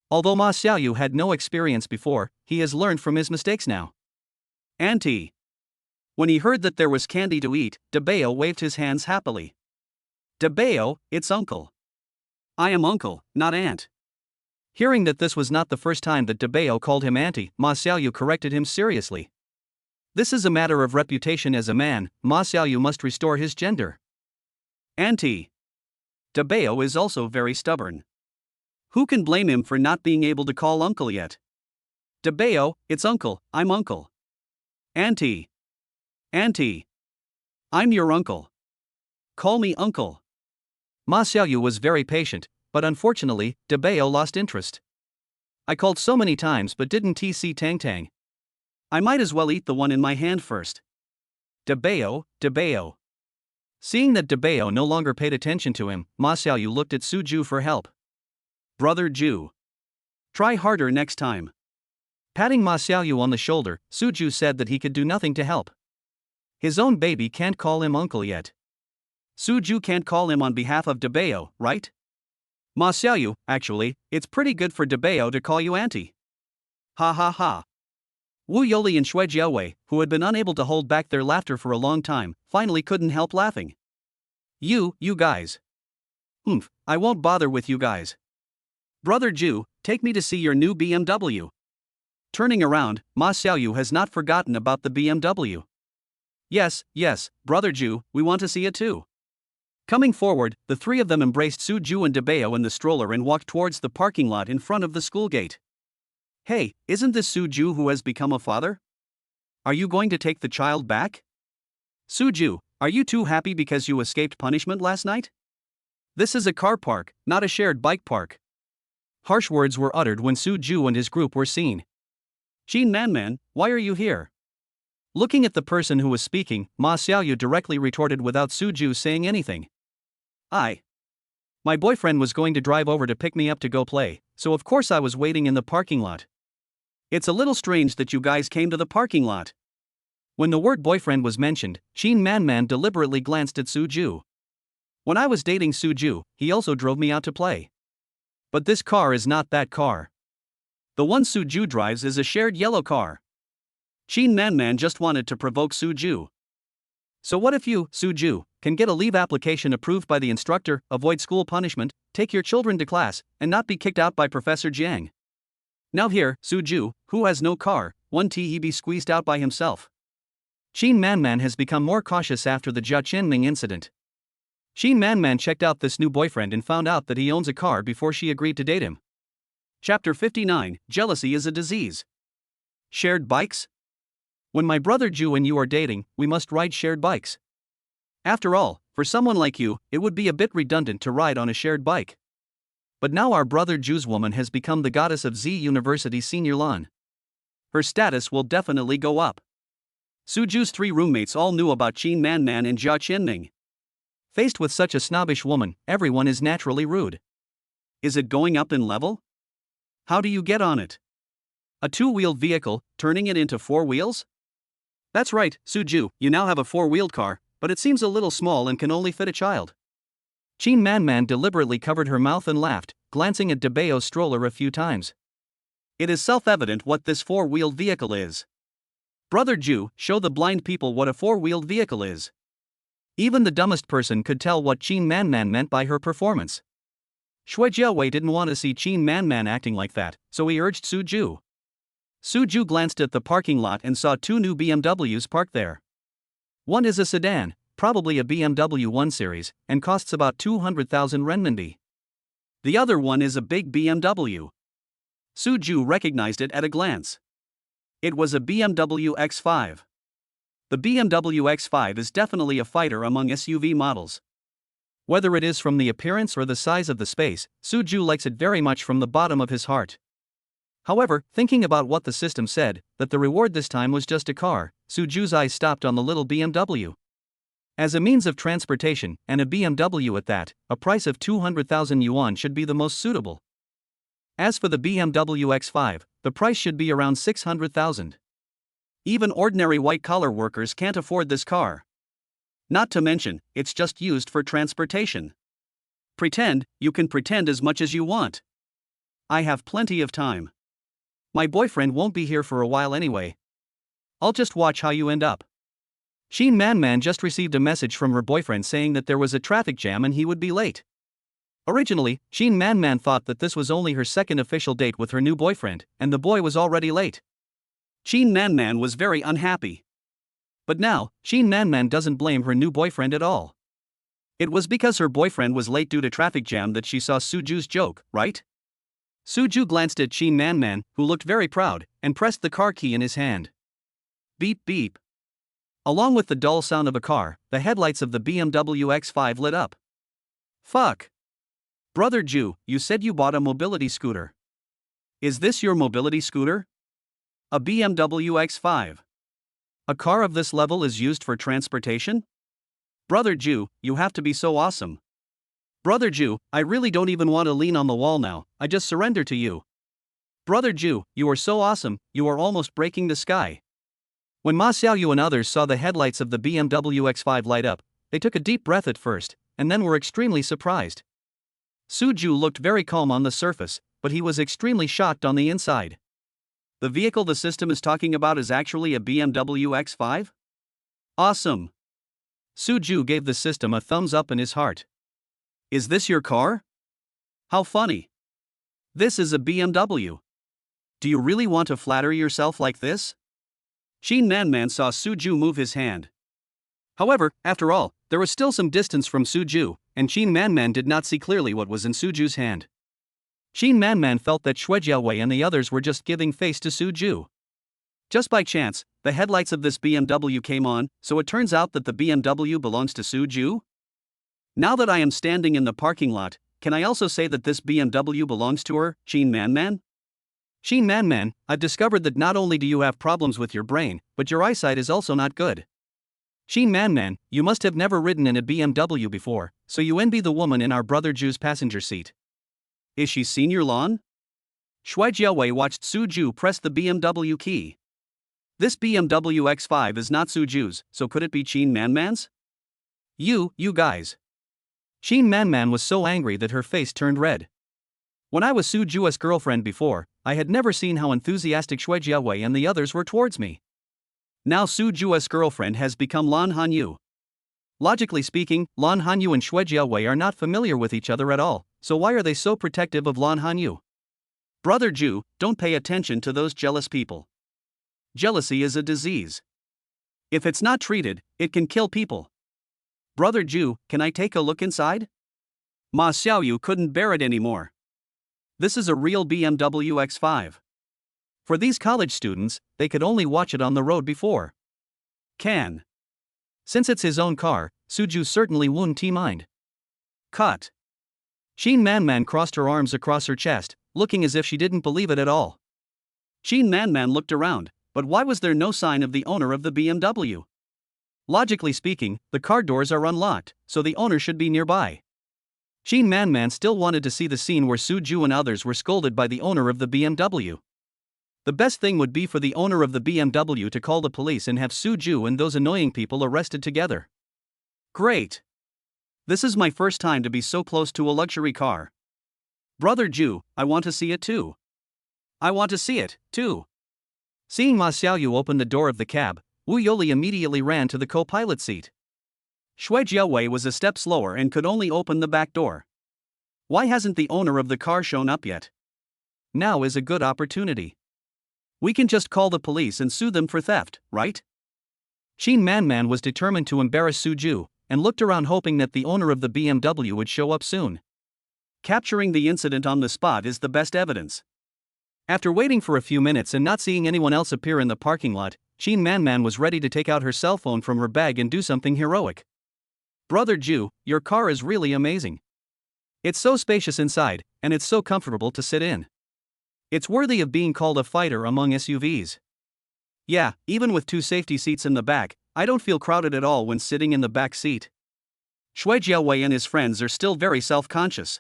Although Ma Xiaoyu had no experience before, he has learned from his mistakes now. Auntie. When he heard that there was candy to eat, Debeo waved his hands happily. Debeo, it's Uncle. I am Uncle, not Aunt. Hearing that this was not the first time that Debeo called him Auntie, Ma Xiaoyu corrected him seriously. This is a matter of reputation as a man, Ma Xiaoyu must restore his gender. Auntie. Debeo is also very stubborn. Who can blame him for not being able to call Uncle yet? Debeo, it's Uncle, I'm Uncle. Auntie. Auntie. I'm your uncle. Call me Uncle. Ma Xiaoyu was very patient, but unfortunately, Debeo lost interest. I called so many times but didn't see Tang Tang. I might as well eat the one in my hand first. Debeo, Debeo. Seeing that Debeo no longer paid attention to him, Ma Xiaoyu looked at Suju for help. Brother Ju. Try harder next time. Patting Ma Xiaoyu on the shoulder, Suju said that he could do nothing to help. His own baby can't call him uncle yet. Suju can't call him on behalf of Debeo, right? Ma Xiaoyu, actually, it's pretty good for Debeo to call you auntie. Ha ha ha. Wu Yoli and Shui Jiaowei, who had been unable to hold back their laughter for a long time, finally couldn't help laughing. You guys. I won't bother with you guys. Brother Ju, take me to see your new BMW. Turning around, Ma Xiaoyu has not forgotten about the BMW. Yes, Brother Ju, we want to see it too. Coming forward, the three of them embraced Su Ju and Debeo in the stroller and walked towards the parking lot in front of the school gate. Hey, isn't this Su Ju who has become a father? Are you going to take the child back? Su Ju, are you too happy because you escaped punishment last night? This is a car park, not a shared bike park. Harsh words were uttered when Su Ju and his group were seen. Jin Man, why are you here? Looking at the person who was speaking, Ma Xiaoyu directly retorted without Su Ju saying anything. My boyfriend was going to drive over to pick me up to go play, so of course I was waiting in the parking lot. It's a little strange that you guys came to the parking lot. When the word boyfriend was mentioned, Jin Man deliberately glanced at Su Ju. When I was dating Su Ju, he also drove me out to play. But this car is not that car. The one Su Ju drives is a shared yellow car. Jin Man just wanted to provoke Su Ju. So what if you, Su Ju, can get a leave application approved by the instructor, avoid school punishment, take your children to class, and not be kicked out by Professor Jiang? Now here, Su Ju, who has no car, he be squeezed out by himself. Jin Man has become more cautious after the Jia Qinming incident. Jin Man checked out this new boyfriend and found out that he owns a car before she agreed to date him. Chapter 59, Jealousy is a Disease. Shared bikes? When my brother Ju and you are dating, we must ride shared bikes. After all, for someone like you, it would be a bit redundant to ride on a shared bike. But now our brother Ju's woman has become the goddess of Z University Senior Lan. Her status will definitely go up. Su Ju's three roommates all knew about Jin Man and Jia Qinming. Faced with such a snobbish woman, everyone is naturally rude. Is it going up in level? How do you get on it? A two-wheeled vehicle, turning it into four wheels? That's right, Su Ju, you now have a four-wheeled car, but it seems a little small and can only fit a child. Jin Man deliberately covered her mouth and laughed, glancing at Debeo's stroller a few times. It is self-evident what this four-wheeled vehicle is. Brother Ju, show the blind people what a four-wheeled vehicle is. Even the dumbest person could tell what Jin Man meant by her performance. Shui Jiaowei didn't want to see Jin Man acting like that, so he urged Su Ju. Su Ju glanced at the parking lot and saw two new BMWs parked there. One is a sedan, probably a BMW 1 Series, and costs about 200,000 renminbi. The other one is a big BMW. Su Ju recognized it at a glance. It was a BMW X5. The BMW X5 is definitely a fighter among SUV models. Whether it is from the appearance or the size of the space, Su Ju likes it very much from the bottom of his heart. However, thinking about what the system said, that the reward this time was just a car, Su Ju's eyes stopped on the little BMW. As a means of transportation, and a BMW at that, a price of 200,000 yuan should be the most suitable. As for the BMW X5, the price should be around 600,000. Even ordinary white-collar workers can't afford this car. Not to mention, it's just used for transportation. You can pretend as much as you want. I have plenty of time. My boyfriend won't be here for a while anyway. I'll just watch how you end up. Jin Man just received a message from her boyfriend saying that there was a traffic jam and he would be late. Originally, Jin Man thought that this was only her second official date with her new boyfriend, and the boy was already late. Jin Man was very unhappy. But now, Jin Man doesn't blame her new boyfriend at all. It was because her boyfriend was late due to traffic jam that she saw Su Ju's joke, right? Su Ju glanced at Jin Man, who looked very proud, and pressed the car key in his hand. Beep beep. Along with the dull sound of a car, the headlights of the BMW X5 lit up. Fuck. Brother Ju, you said you bought a mobility scooter. Is this your mobility scooter? A BMW X5. A car of this level is used for transportation? Brother Ju, you have to be so awesome. Brother Ju, I really don't even want to lean on the wall now, I just surrender to you. Brother Ju, you are so awesome, you are almost breaking the sky. When Ma Xiaoyu and others saw the headlights of the BMW X5 light up, they took a deep breath at first, and then were extremely surprised. Su Ju looked very calm on the surface, but he was extremely shocked on the inside. The vehicle the system is talking about is actually a BMW X5? Awesome! Suju gave the system a thumbs up in his heart. Is this your car? How funny! This is a BMW. Do you really want to flatter yourself like this? Shin Man saw Suju move his hand. However, after all, there was still some distance from Suju, and Shin Man did not see clearly what was in Suju's hand. Shin Man felt that Shuejiawei and the others were just giving face to Suju. Just by chance, the headlights of this BMW came on, so it turns out that the BMW belongs to Suju? Now that I am standing in the parking lot, can I also say that this BMW belongs to her, Shin Man? Shin Man, I've discovered that not only do you have problems with your brain, but your eyesight is also not good. Shin Man, you must have never ridden in a BMW before, so you envy the woman in our brother Ju's passenger seat. Is she Senior Lan? Shuijiawei watched Suju press the BMW key. This BMW X5 is not Suju's, so could it be Shin Man's? You guys. Shin Man was so angry that her face turned red. When I was Suju's girlfriend before, I had never seen how enthusiastic Shuijiawei and the others were towards me. Now Suju's girlfriend has become Lan Hanyu. Logically speaking, Lan Hanyu and Shuijiawei are not familiar with each other at all, so why are they so protective of Lan Hanyu? Brother Ju, don't pay attention to those jealous people. Jealousy is a disease. If it's not treated, it can kill people. Brother Ju, can I take a look inside? Ma Xiaoyu couldn't bear it anymore. This is a real BMW X5. For these college students, they could only watch it on the road before. Can. Since it's his own car, Suju certainly wouldn't mind. Cut. Shin Man crossed her arms across her chest, looking as if she didn't believe it at all. Shin Man looked around, but why was there no sign of the owner of the BMW? Logically speaking, the car doors are unlocked, so the owner should be nearby. Shin Man still wanted to see the scene where Suju and others were scolded by the owner of the BMW. The best thing would be for the owner of the BMW to call the police and have Suju and those annoying people arrested together. Great! This is my first time to be so close to a luxury car. Brother Ju, I want to see it too. I want to see it, too. Seeing Ma Xiaoyu open the door of the cab, Wu Yoli immediately ran to the co-pilot seat. Shuijiawei was a step slower and could only open the back door. Why hasn't the owner of the car shown up yet? Now is a good opportunity. We can just call the police and sue them for theft, right? Shin Man was determined to embarrass Suju, and looked around hoping that the owner of the BMW would show up soon. Capturing the incident on the spot is the best evidence. After waiting for a few minutes and not seeing anyone else appear in the parking lot, Shin Man was ready to take out her cell phone from her bag and do something heroic. Brother Ju, your car is really amazing. It's so spacious inside, and it's so comfortable to sit in. It's worthy of being called a fighter among SUVs. Yeah, even with 2 safety seats in the back, I don't feel crowded at all when sitting in the back seat. Shuijiawei and his friends are still very self-conscious.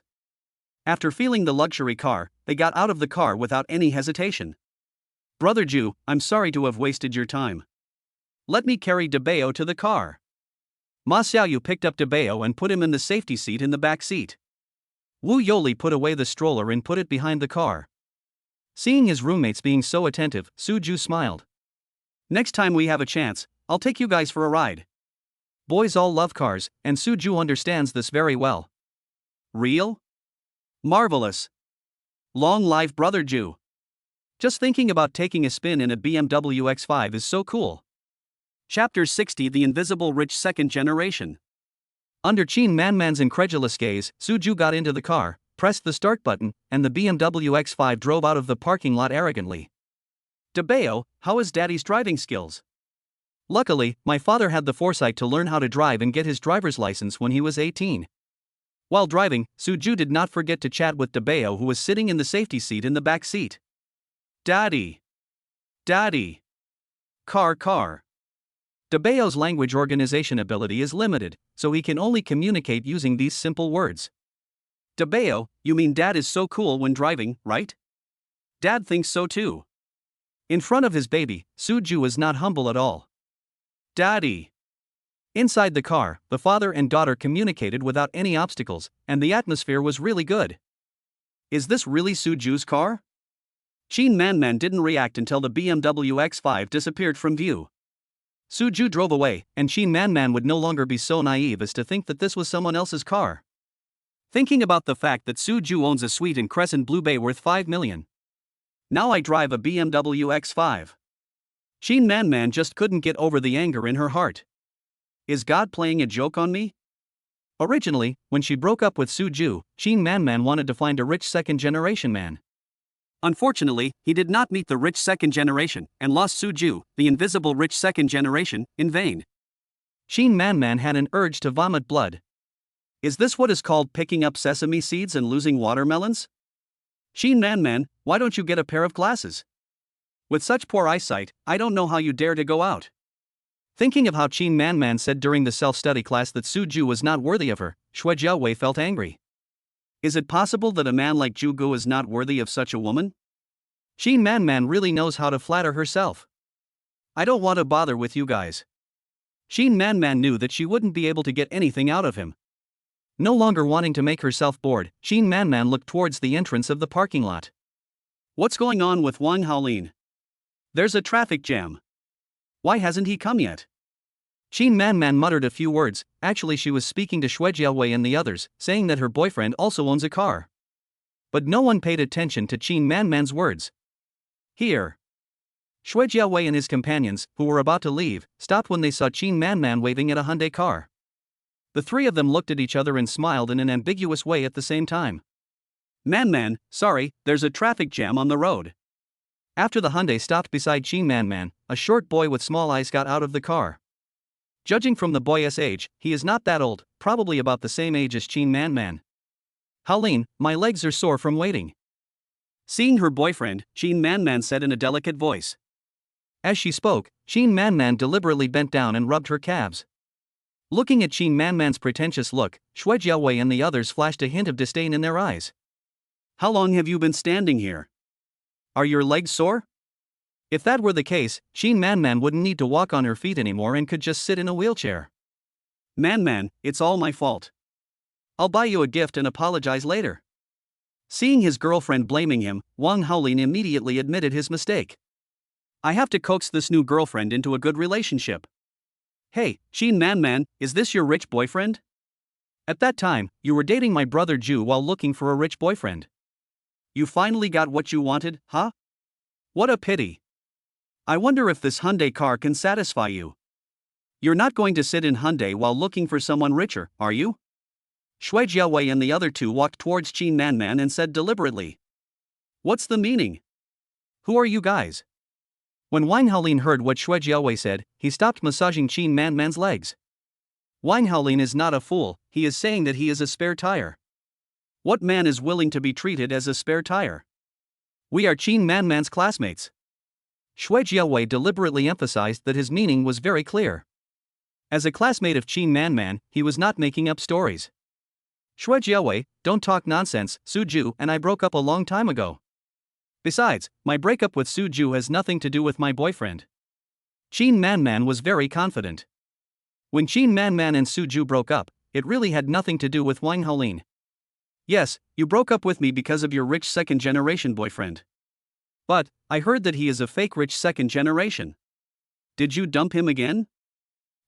After feeling the luxury car, they got out of the car without any hesitation. Brother Ju, I'm sorry to have wasted your time. Let me carry Debeo to the car. Ma Xiaoyu picked up Debeo and put him in the safety seat in the back seat. Wu Yoli put away the stroller and put it behind the car. Seeing his roommates being so attentive, Suju smiled. Next time we have a chance, I'll take you guys for a ride. Boys all love cars, and Suju understands this very well. Real? Marvelous. Long life Brother Ju. Just thinking about taking a spin in a BMW X5 is so cool. Chapter 60 The Invisible Rich Second Generation. Under Shin Man's incredulous gaze, Suju got into the car, pressed the start button, and the BMW X5 drove out of the parking lot arrogantly. Debeo, how is Daddy's driving skills? Luckily, my father had the foresight to learn how to drive and get his driver's license when he was 18. While driving, Suju did not forget to chat with Debeo, who was sitting in the safety seat in the back seat. Daddy. Daddy. Car. Debeo's language organization ability is limited, so he can only communicate using these simple words. Debeo, you mean Dad is so cool when driving, right? Dad thinks so too. In front of his baby, Suju is not humble at all. Daddy. Inside the car, the father and daughter communicated without any obstacles, and the atmosphere was really good. Is this really Suju's car? Qin Manman didn't react until the BMW X5 disappeared from view. Suju drove away, and Qin Manman would no longer be so naive as to think that this was someone else's car. Thinking about the fact that Suju owns a suite in Crescent Blue Bay worth 5 million. Now I drive a BMW X5. Qin Manman just couldn't get over the anger in her heart. Is God playing a joke on me? Originally, when she broke up with Suju, Qin Manman wanted to find a rich second-generation man. Unfortunately, he did not meet the rich second generation and lost Suju, the invisible rich second generation, in vain. Qin Manman had an urge to vomit blood. Is this what is called picking up sesame seeds and losing watermelons? Qin Manman, why don't you get a pair of glasses? With such poor eyesight, I don't know how you dare to go out. Thinking of how Qin Manman said during the self-study class that Suju was not worthy of her, Xue Jiaowei felt angry. Is it possible that a man like Zhu Gu is not worthy of such a woman? Qin Manman really knows how to flatter herself. I don't want to bother with you guys. Qin Manman knew that she wouldn't be able to get anything out of him. No longer wanting to make herself bored, Qin Manman looked towards the entrance of the parking lot. What's going on with Wang Haolin? There's a traffic jam. Why hasn't he come yet? Qin Manman muttered a few words. Actually, she was speaking to Xue Jiaowei and the others, saying that her boyfriend also owns a car. But no one paid attention to Qin Manman's words. Here. Xue Jiaowei and his companions, who were about to leave, stopped when they saw Qin Manman waving at a Hyundai car. The three of them looked at each other and smiled in an ambiguous way at the same time. Manman, sorry, there's a traffic jam on the road. After the Hyundai stopped beside Qin Manman, a short boy with small eyes got out of the car. Judging from the boy's age, he is not that old, probably about the same age as Qin Manman. Haolin, my legs are sore from waiting. Seeing her boyfriend, Qin Manman said in a delicate voice. As she spoke, Qin Manman deliberately bent down and rubbed her calves. Looking at Qin Manman's pretentious look, Xue Jiaowei and the others flashed a hint of disdain in their eyes. How long have you been standing here? Are your legs sore? If that were the case, Qin Manman wouldn't need to walk on her feet anymore and could just sit in a wheelchair. Manman, it's all my fault. I'll buy you a gift and apologize later. Seeing his girlfriend blaming him, Wang Haolin immediately admitted his mistake. I have to coax this new girlfriend into a good relationship. Hey, Qin Manman, is this your rich boyfriend? At that time, you were dating my brother Ju while looking for a rich boyfriend. You finally got what you wanted, huh? What a pity. I wonder if this Hyundai car can satisfy you. You're not going to sit in Hyundai while looking for someone richer, are you? Xue Jiaowei and the other two walked towards Qin Manman and said deliberately. What's the meaning? Who are you guys? When Wang Haolin heard what Xue Jiaowei said, he stopped massaging Qin Manman's legs. Wang Haolin is not a fool, he is saying that he is a spare tire. What man is willing to be treated as a spare tire? We are Qin Manman's classmates. Xue Jiaowei deliberately emphasized that his meaning was very clear. As a classmate of Qin Manman, he was not making up stories. Xue Jiaowei, don't talk nonsense, Suju and I broke up a long time ago. Besides, my breakup with Suju has nothing to do with my boyfriend. Qin Manman was very confident. When Qin Manman and Suju broke up, it really had nothing to do with Wang Haolin. Yes, you broke up with me because of your rich second-generation boyfriend. But, I heard that he is a fake rich second generation. Did you dump him again?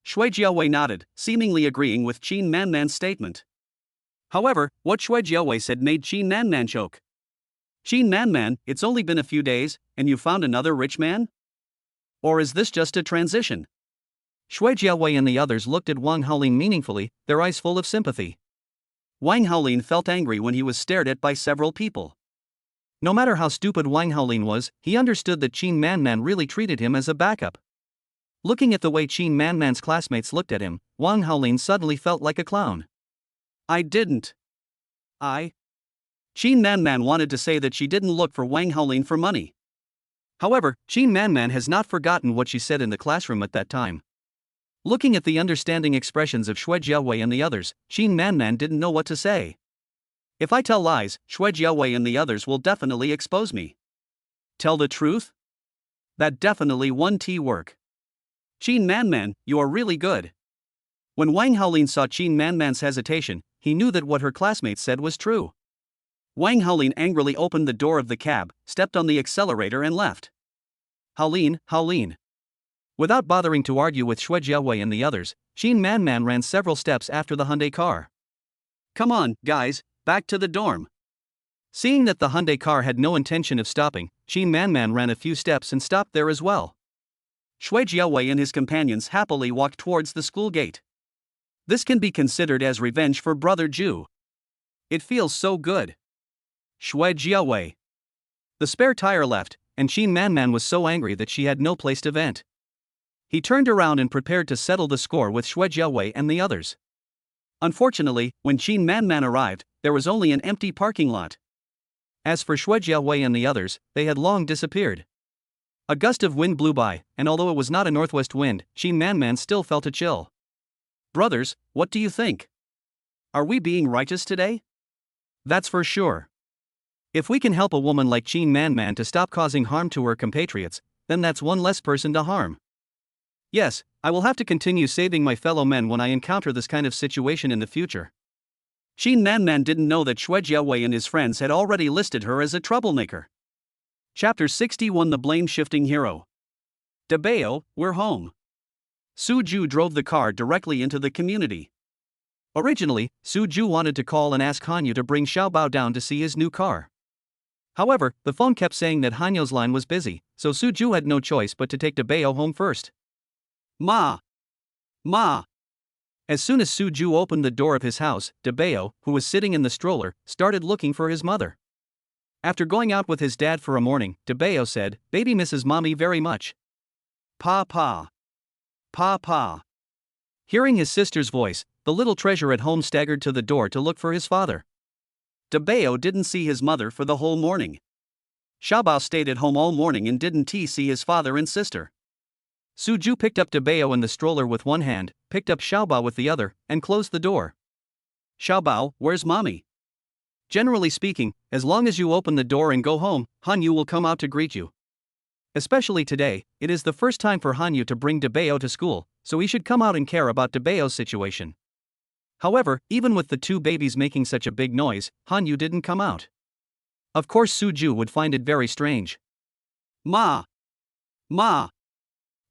Xue Jiaowei nodded, seemingly agreeing with Qin Manman's statement. However, what Xue Jiaowei said made Qin Manman choke. Qin Manman, it's only been a few days, and you found another rich man? Or is this just a transition? Xue Jiaowei and the others looked at Wang Haolin meaningfully, their eyes full of sympathy. Wang Haolin felt angry when he was stared at by several people. No matter how stupid Wang Haolin was, he understood that Qin Manman really treated him as a backup. Looking at the way Qin Manman's classmates looked at him, Wang Haolin suddenly felt like a clown. I didn't. Qin Manman wanted to say that she didn't look for Wang Haolin for money. However, Qin Manman has not forgotten what she said in the classroom at that time. Looking at the understanding expressions of Xue Jiaowei and the others, Qin Manman didn't know what to say. If I tell lies, Xue Jiaowei and the others will definitely expose me. Tell the truth? That definitely won't work. Qin Manman, you are really good. When Wang Haolin saw Qin Manman's hesitation, he knew that what her classmates said was true. Wang Haolin angrily opened the door of the cab, stepped on the accelerator and left. Haolin, Haolin. Without bothering to argue with Xue Jiawei and the others, Qin Manman ran several steps after the Hyundai car. Come on, guys, back to the dorm. Seeing that the Hyundai car had no intention of stopping, Qin Manman ran a few steps and stopped there as well. Xue Jiawei and his companions happily walked towards the school gate. This can be considered as revenge for Brother Ju. It feels so good. Xue Jiawei. The spare tire left, and Qin Manman was so angry that she had no place to vent. He turned around and prepared to settle the score with Xue Jiawei and the others. Unfortunately, when Qin Manman arrived, there was only an empty parking lot. As for Xue Jiawei and the others, they had long disappeared. A gust of wind blew by, and although it was not a northwest wind, Qin Manman still felt a chill. Brothers, what do you think? Are we being righteous today? That's for sure. If we can help a woman like Qin Manman to stop causing harm to her compatriots, then that's one less person to harm. Yes, I will have to continue saving my fellow men when I encounter this kind of situation in the future. Qin Manman didn't know that Xue Jiawei and his friends had already listed her as a troublemaker. Chapter 61 The Blame-Shifting Hero. Dabeo, we're home. Su Ju drove the car directly into the community. Originally, Su Ju wanted to call and ask Hanyu to bring Xiaobao down to see his new car. However, the phone kept saying that Hanyu's line was busy, so Su Ju had no choice but to take Dabeo home first. Ma! Ma! As soon as Su Ju opened the door of his house, Dabeo, who was sitting in the stroller, started looking for his mother. After going out with his dad for a morning, Dabeo said, "Baby misses mommy very much." Pa. Hearing his sister's voice, the little treasure at home staggered to the door to look for his father. Dabeo didn't see his mother for the whole morning. Xiaobao stayed at home all morning and didn't see his father and sister. Su Ju picked up Dabeo in the stroller with one hand, picked up Xiaobao with the other, and closed the door. Xiaobao, where's mommy? Generally speaking, as long as you open the door and go home, Hanyu will come out to greet you. Especially today, it is the first time for Hanyu to bring Dabeo to school, so he should come out and care about Dabeo's situation. However, even with the two babies making such a big noise, Hanyu didn't come out. Of course Su Ju would find it very strange. Ma!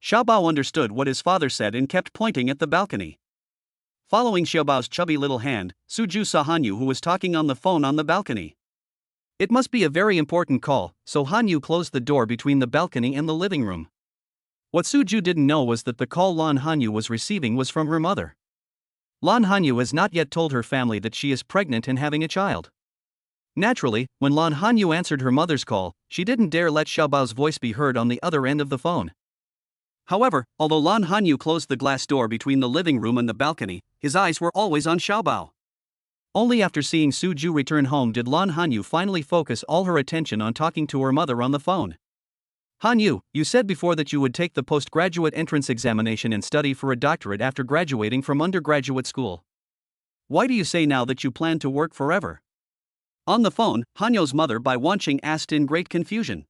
Xiaobao understood what his father said and kept pointing at the balcony. Following Xiaobao's chubby little hand, Su Ju saw Hanyu who was talking on the phone on the balcony. It must be a very important call, so Hanyu closed the door between the balcony and the living room. What Su Ju didn't know was that the call Lan Hanyu was receiving was from her mother. Lan Hanyu has not yet told her family that she is pregnant and having a child. Naturally, when Lan Hanyu answered her mother's call, she didn't dare let Xiaobao's voice be heard on the other end of the phone. However, although Lan Hanyu closed the glass door between the living room and the balcony, his eyes were always on Xiaobao. Only after seeing Su Ju return home did Lan Hanyu finally focus all her attention on talking to her mother on the phone. "Hanyu, you said before that you would take the postgraduate entrance examination and study for a doctorate after graduating from undergraduate school. Why do you say now that you plan to work forever?" On the phone, Hanyu's mother Bai Wanqing asked in great confusion.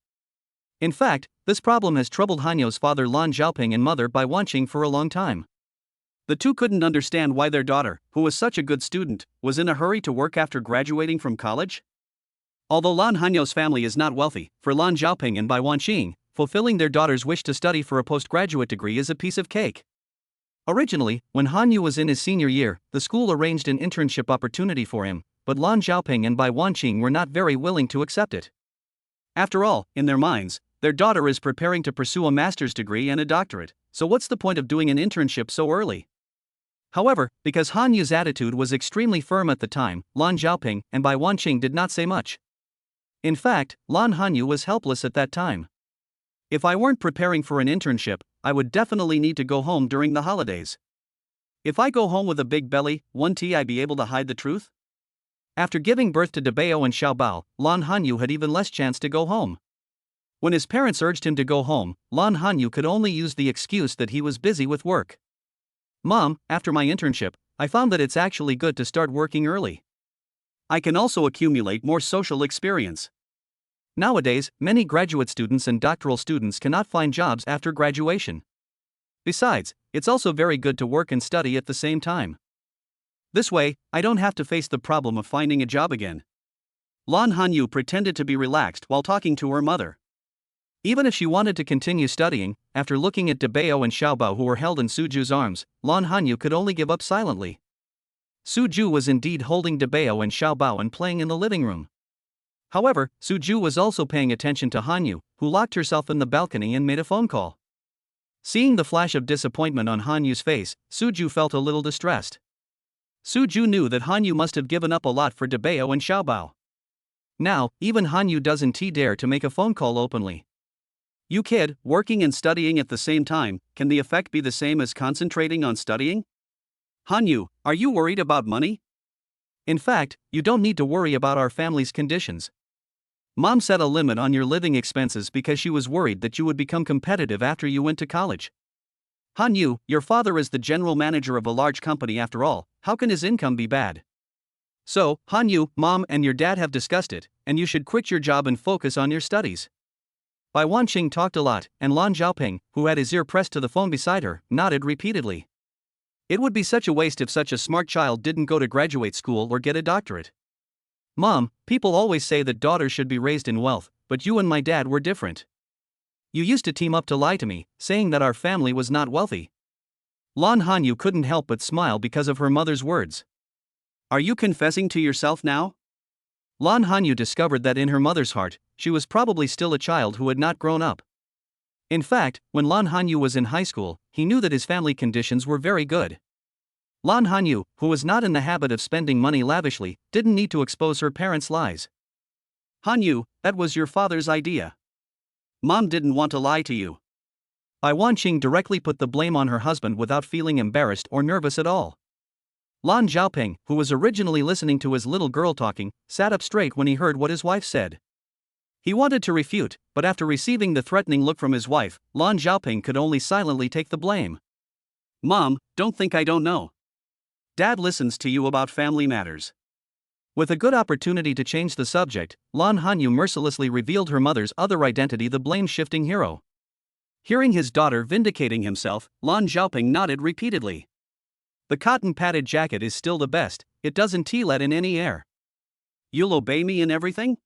In fact, this problem has troubled Hanyu's father Lan Zhaoping and mother Bai Wanqing for a long time. The two couldn't understand why their daughter, who was such a good student, was in a hurry to work after graduating from college. Although Lan Hanyu's family is not wealthy, for Lan Zhaoping and Bai Wanqing, fulfilling their daughter's wish to study for a postgraduate degree is a piece of cake. Originally, when Hanyu was in his senior year, the school arranged an internship opportunity for him, but Lan Zhaoping and Bai Wanqing were not very willing to accept it. After all, in their minds, their daughter is preparing to pursue a master's degree and a doctorate, so what's the point of doing an internship so early? However, because Hanyu's attitude was extremely firm at the time, Lan Zhaoping and Bai Wanqing did not say much. In fact, Lan Hanyu was helpless at that time. If I weren't preparing for an internship, I would definitely need to go home during the holidays. If I go home with a big belly, won't I be able to hide the truth? After giving birth to Dabeo and Xiaobao, Lan Hanyu had even less chance to go home. When his parents urged him to go home, Lan Hanyu could only use the excuse that he was busy with work. "Mom, after my internship, I found that it's actually good to start working early. I can also accumulate more social experience." Nowadays, many graduate students and doctoral students cannot find jobs after graduation. Besides, it's also very good to work and study at the same time. This way, I don't have to face the problem of finding a job again. Lan Hanyu pretended to be relaxed while talking to her mother. Even if she wanted to continue studying, after looking at Debao and Xiaobao who were held in Suju's arms, Lan Hanyu could only give up silently. Suju was indeed holding Debao and Xiaobao and playing in the living room. However, Suju was also paying attention to Hanyu, who locked herself in the balcony and made a phone call. Seeing the flash of disappointment on Hanyu's face, Suju felt a little distressed. Suju knew that Hanyu must have given up a lot for Debao and Xiaobao. Now, even Hanyu doesn't dare to make a phone call openly. You kid, working and studying at the same time, can the effect be the same as concentrating on studying? Hanyu, are you worried about money? In fact, you don't need to worry about our family's conditions. Mom set a limit on your living expenses because she was worried that you would become competitive after you went to college. Hanyu, your father is the general manager of a large company after all, how can his income be bad? So, Hanyu, Mom and your dad have discussed it, and you should quit your job and focus on your studies. Bai Wanqing talked a lot, and Lan Zhaoping, who had his ear pressed to the phone beside her, nodded repeatedly. It would be such a waste if such a smart child didn't go to graduate school or get a doctorate. Mom, people always say that daughters should be raised in wealth, but you and my dad were different. You used to team up to lie to me, saying that our family was not wealthy. Lan Hanyu couldn't help but smile because of her mother's words. Are you confessing to yourself now? Lan Hanyu discovered that in her mother's heart, she was probably still a child who had not grown up. In fact, when Lan Hanyu was in high school, he knew that his family conditions were very good. Lan Hanyu, who was not in the habit of spending money lavishly, didn't need to expose her parents' lies. Hanyu, that was your father's idea. Mom didn't want to lie to you. Bai Wanqing directly put the blame on her husband without feeling embarrassed or nervous at all. Lan Zhaoping, who was originally listening to his little girl talking, sat up straight when he heard what his wife said. He wanted to refute, but after receiving the threatening look from his wife, Lan Zhaoping could only silently take the blame. Mom, don't think I don't know. Dad listens to you about family matters. With a good opportunity to change the subject, Lan Hanyu mercilessly revealed her mother's other identity, the blame-shifting hero. Hearing his daughter vindicating himself, Lan Zhaoping nodded repeatedly. The cotton-padded jacket is still the best, it doesn't let in any air. You'll obey me in everything?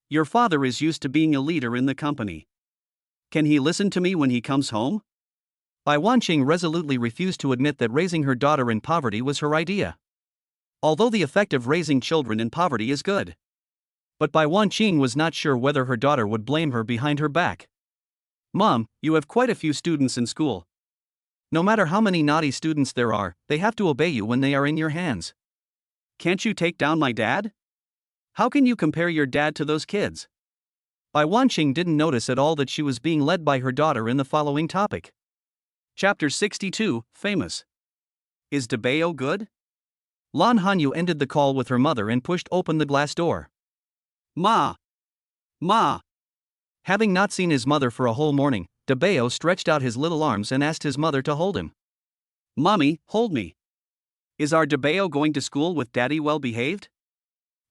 Your father is used to being a leader in the company. Can he listen to me when he comes home? Bai Wanqing resolutely refused to admit that raising her daughter in poverty was her idea. Although the effect of raising children in poverty is good. But Bai Wanqing was not sure whether her daughter would blame her behind her back. Mom, you have quite a few students in school. No matter how many naughty students there are, they have to obey you when they are in your hands. Can't you take down my dad? How can you compare your dad to those kids? Bai Wanqing didn't notice at all that she was being led by her daughter in the following topic. Chapter 62, Famous. Is Debao good? Lan Hanyu ended the call with her mother and pushed open the glass door. Ma! Ma! Having not seen his mother for a whole morning, Debao stretched out his little arms and asked his mother to hold him. Mommy, hold me. Is our Debao going to school with Daddy well behaved?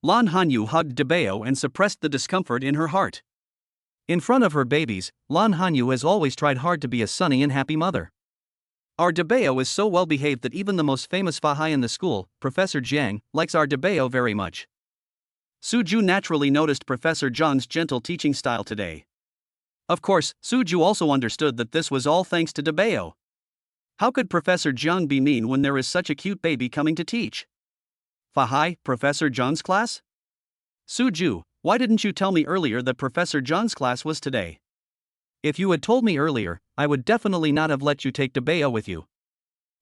Lan Hanyu hugged Debao and suppressed the discomfort in her heart. In front of her babies, Lan Hanyu has always tried hard to be a sunny and happy mother. Our Debao is so well behaved that even the most famous Fahai in the school, Professor Jiang, likes our Debao very much. Suju naturally noticed Professor Zhang's gentle teaching style today. Of course, Suju also understood that this was all thanks to Debao. How could Professor Zhang be mean when there is such a cute baby coming to teach? Fahai, Professor Zhang's class? Suju, why didn't you tell me earlier that Professor Zhang's class was today? If you had told me earlier, I would definitely not have let you take Debao with you.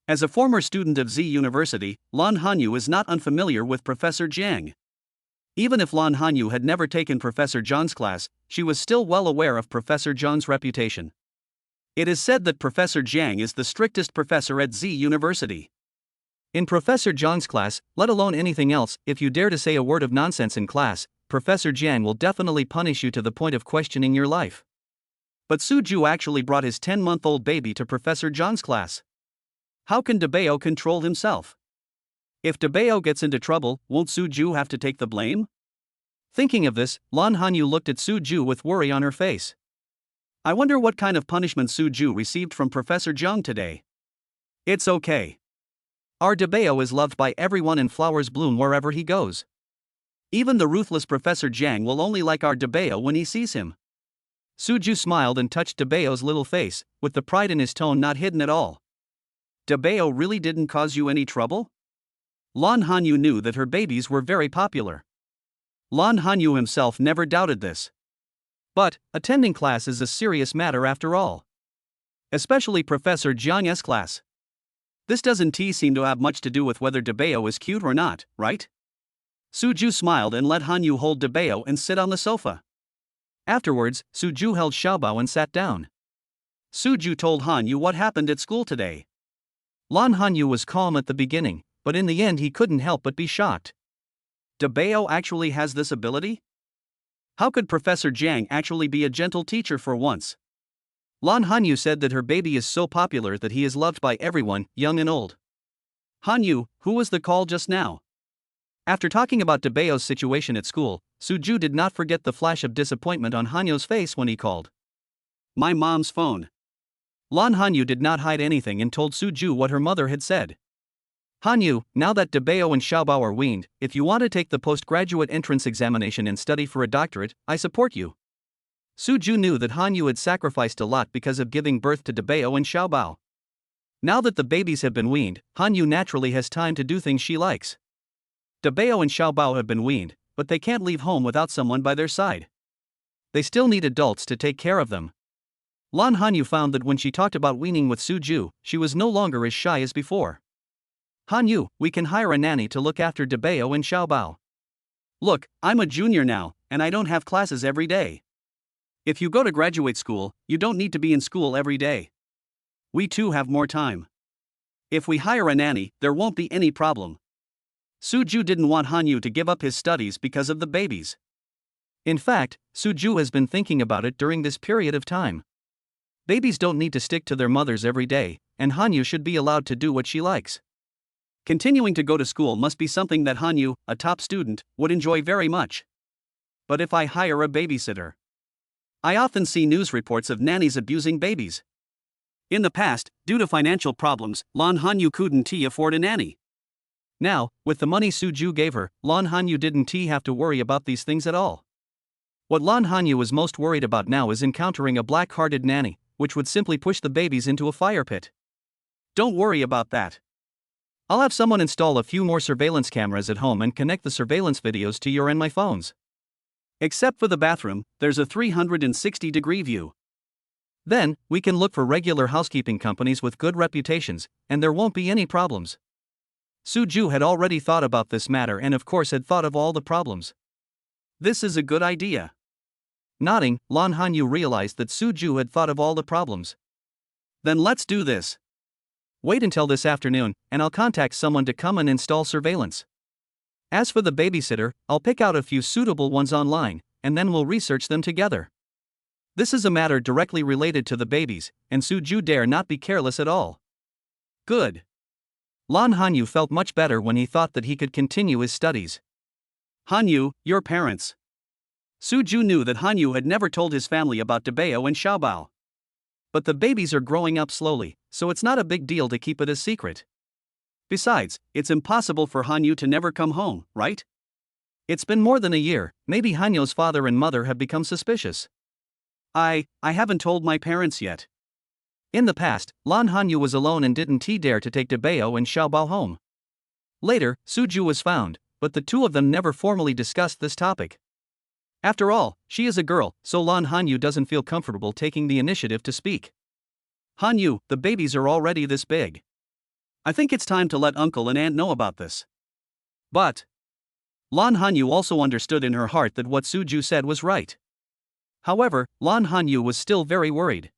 As a former student of Z University, Lan Hanyu is not unfamiliar with Professor Jiang. Even if Lan Hanyu had never taken Professor Zhang's class, she was still well aware of Professor Zhang's reputation. It is said that Professor Jiang is the strictest professor at Z University. In Professor Zhang's class, let alone anything else, if you dare to say a word of nonsense in class, Professor Jiang will definitely punish you to the point of questioning your life. But Suju actually brought his 10-month-old baby to Professor Zhang's class. How can Debao control himself? If Debao gets into trouble, won't Suju have to take the blame? Thinking of this, Lan Hanyu looked at Suju with worry on her face. I wonder what kind of punishment Suju received from Professor Zhang today. It's okay. Our Debao is loved by everyone and flowers bloom wherever he goes. Even the ruthless Professor Jiang will only like our Debeo when he sees him. Suju smiled and touched Debeo's little face, with the pride in his tone not hidden at all. Debeo really didn't cause you any trouble? Lan Hanyu knew that her babies were very popular. Lan Hanyu himself never doubted this. But, attending class is a serious matter after all. Especially Professor Jiang's class. This doesn't seem to have much to do with whether Debeo is cute or not, right? Suju smiled and let Hanyu hold Debeo and sit on the sofa. Afterwards, Suju held Xiaobao and sat down. Suju told Hanyu what happened at school today. Lan Hanyu was calm at the beginning, but in the end he couldn't help but be shocked. Debeo actually has this ability? How could Professor Jiang actually be a gentle teacher for once? Lan Hanyu said that her baby is so popular that he is loved by everyone, young and old. Hanyu, who was the call just now? After talking about Debeo's situation at school, Suju did not forget the flash of disappointment on Hanyu's face when he called. My mom's phone. Lan Hanyu did not hide anything and told Suju what her mother had said. Hanyu, now that Debeo and Xiaobao are weaned, if you want to take the postgraduate entrance examination and study for a doctorate, I support you. Suju knew that Hanyu had sacrificed a lot because of giving birth to Debeo and Xiaobao. Now that the babies have been weaned, Hanyu naturally has time to do things she likes. Debeo and Xiaobao have been weaned, but they can't leave home without someone by their side. They still need adults to take care of them. Lan Hanyu found that when she talked about weaning with Suju, she was no longer as shy as before. Hanyu, we can hire a nanny to look after Debeo and Xiaobao. Look, I'm a junior now, and I don't have classes every day. If you go to graduate school, you don't need to be in school every day. We too have more time. If we hire a nanny, there won't be any problem. Suju didn't want Hanyu to give up his studies because of the babies. In fact, Suju has been thinking about it during this period of time. Babies don't need to stick to their mothers every day, and Hanyu should be allowed to do what she likes. Continuing to go to school must be something that Hanyu, a top student, would enjoy very much. But if I hire a babysitter? I often see news reports of nannies abusing babies. In the past, due to financial problems, Lan Hanyu couldn't afford a nanny. Now, with the money Suju gave her, Lan Hanyu didn't have to worry about these things at all. What Lan Hanyu is most worried about now is encountering a black-hearted nanny, which would simply push the babies into a fire pit. Don't worry about that. I'll have someone install a few more surveillance cameras at home and connect the surveillance videos to your and my phones. Except for the bathroom, there's a 360-degree view. Then, we can look for regular housekeeping companies with good reputations, and there won't be any problems. Suju had already thought about this matter and of course had thought of all the problems. This is a good idea. Nodding, Lan Hanyu realized that Suju had thought of all the problems. Then let's do this. Wait until this afternoon, and I'll contact someone to come and install surveillance. As for the babysitter, I'll pick out a few suitable ones online, and then we'll research them together. This is a matter directly related to the babies, and Suju dare not be careless at all. Good. Lan Hanyu felt much better when he thought that he could continue his studies. Hanyu, your parents. Suju knew that Hanyu had never told his family about Debeo and Xiaobao. But the babies are growing up slowly, so it's not a big deal to keep it a secret. Besides, it's impossible for Hanyu to never come home, right? It's been more than a year, maybe Hanyu's father and mother have become suspicious. I haven't told my parents yet. In the past, Lan Hanyu was alone and didn't dare to take Debeo and Xiaobao home. Later, Suju was found, but the two of them never formally discussed this topic. After all, she is a girl, so Lan Hanyu doesn't feel comfortable taking the initiative to speak. Hanyu, the babies are already this big. I think it's time to let uncle and aunt know about this. But Lan Hanyu also understood in her heart that what Suju said was right. However, Lan Hanyu was still very worried.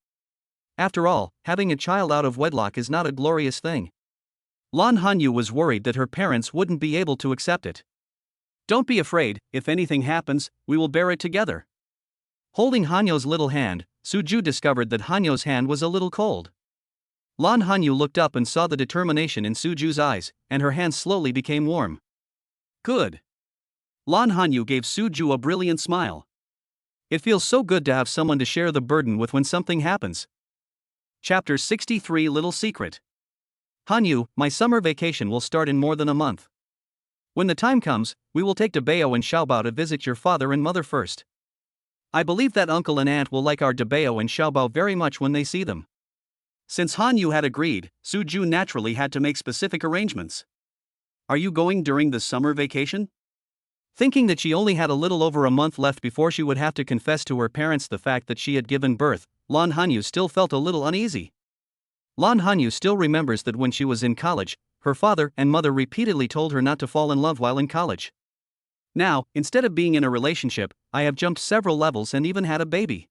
After all, having a child out of wedlock is not a glorious thing. Lan Hanyu was worried that her parents wouldn't be able to accept it. Don't be afraid, if anything happens, we will bear it together. Holding Hanyu's little hand, Suju discovered that Hanyu's hand was a little cold. Lan Hanyu looked up and saw the determination in Suju's eyes, and her hand slowly became warm. Good. Lan Hanyu gave Suju a brilliant smile. It feels so good to have someone to share the burden with when something happens. Chapter 63 Little Secret. Hanyu, my summer vacation will start in more than a month. When the time comes, we will take Dabeo and Xiaobao to visit your father and mother first. I believe that uncle and aunt will like our Dabeo and Xiaobao very much when they see them. Since Han Yu had agreed, Suju naturally had to make specific arrangements. Are you going during the summer vacation? Thinking that she only had a little over a month left before she would have to confess to her parents the fact that she had given birth, Lan Hanyu still felt a little uneasy. Lan Hanyu still remembers that when she was in college, her father and mother repeatedly told her not to fall in love while in college. Now, instead of being in a relationship, I have jumped several levels and even had a baby.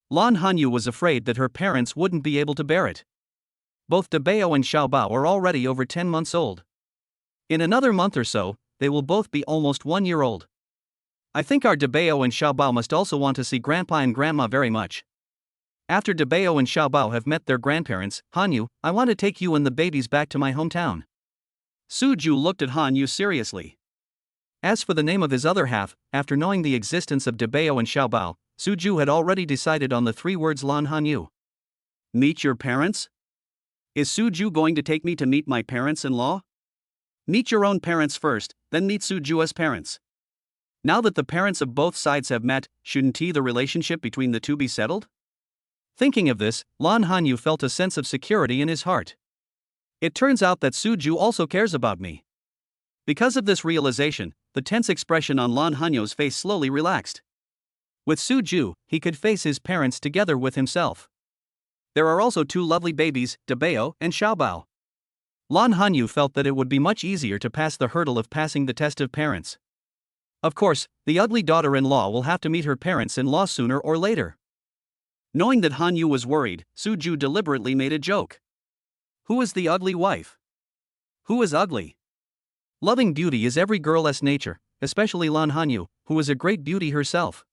Lan Hanyu was afraid that her parents wouldn't be able to bear it. Both Dabeo and Xiaobao are already over 10 months old. In another month or so, they will both be almost 1 year old. I think our Dabeo and Xiaobao must also want to see Grandpa and Grandma very much. After Dabeo and Xiaobao have met their grandparents, Hanyu, I want to take you and the babies back to my hometown. Suju looked at Hanyu seriously. As for the name of his other half, after knowing the existence of Dabeo and Xiaobao, Suju had already decided on the 3 words Lan Hanyu. Meet your parents? Is Suju going to take me to meet my parents-in-law? Meet your own parents first, then meet Suju's parents. Now that the parents of both sides have met, shouldn't the relationship between the two be settled? Thinking of this, Lan Hanyu felt a sense of security in his heart. It turns out that Suju also cares about me. Because of this realization, the tense expression on Lan Hanyu's face slowly relaxed. With Suju, he could face his parents together with himself. There are also 2 lovely babies, Dabeo and Xiaobao. Lan Hanyu felt that it would be much easier to pass the hurdle of passing the test of parents. Of course, the ugly daughter-in-law will have to meet her parents-in-law sooner or later. Knowing that Hanyu was worried, Suju deliberately made a joke. Who is the ugly wife? Who is ugly? Loving beauty is every girl's nature, especially Lan Hanyu, who is a great beauty herself.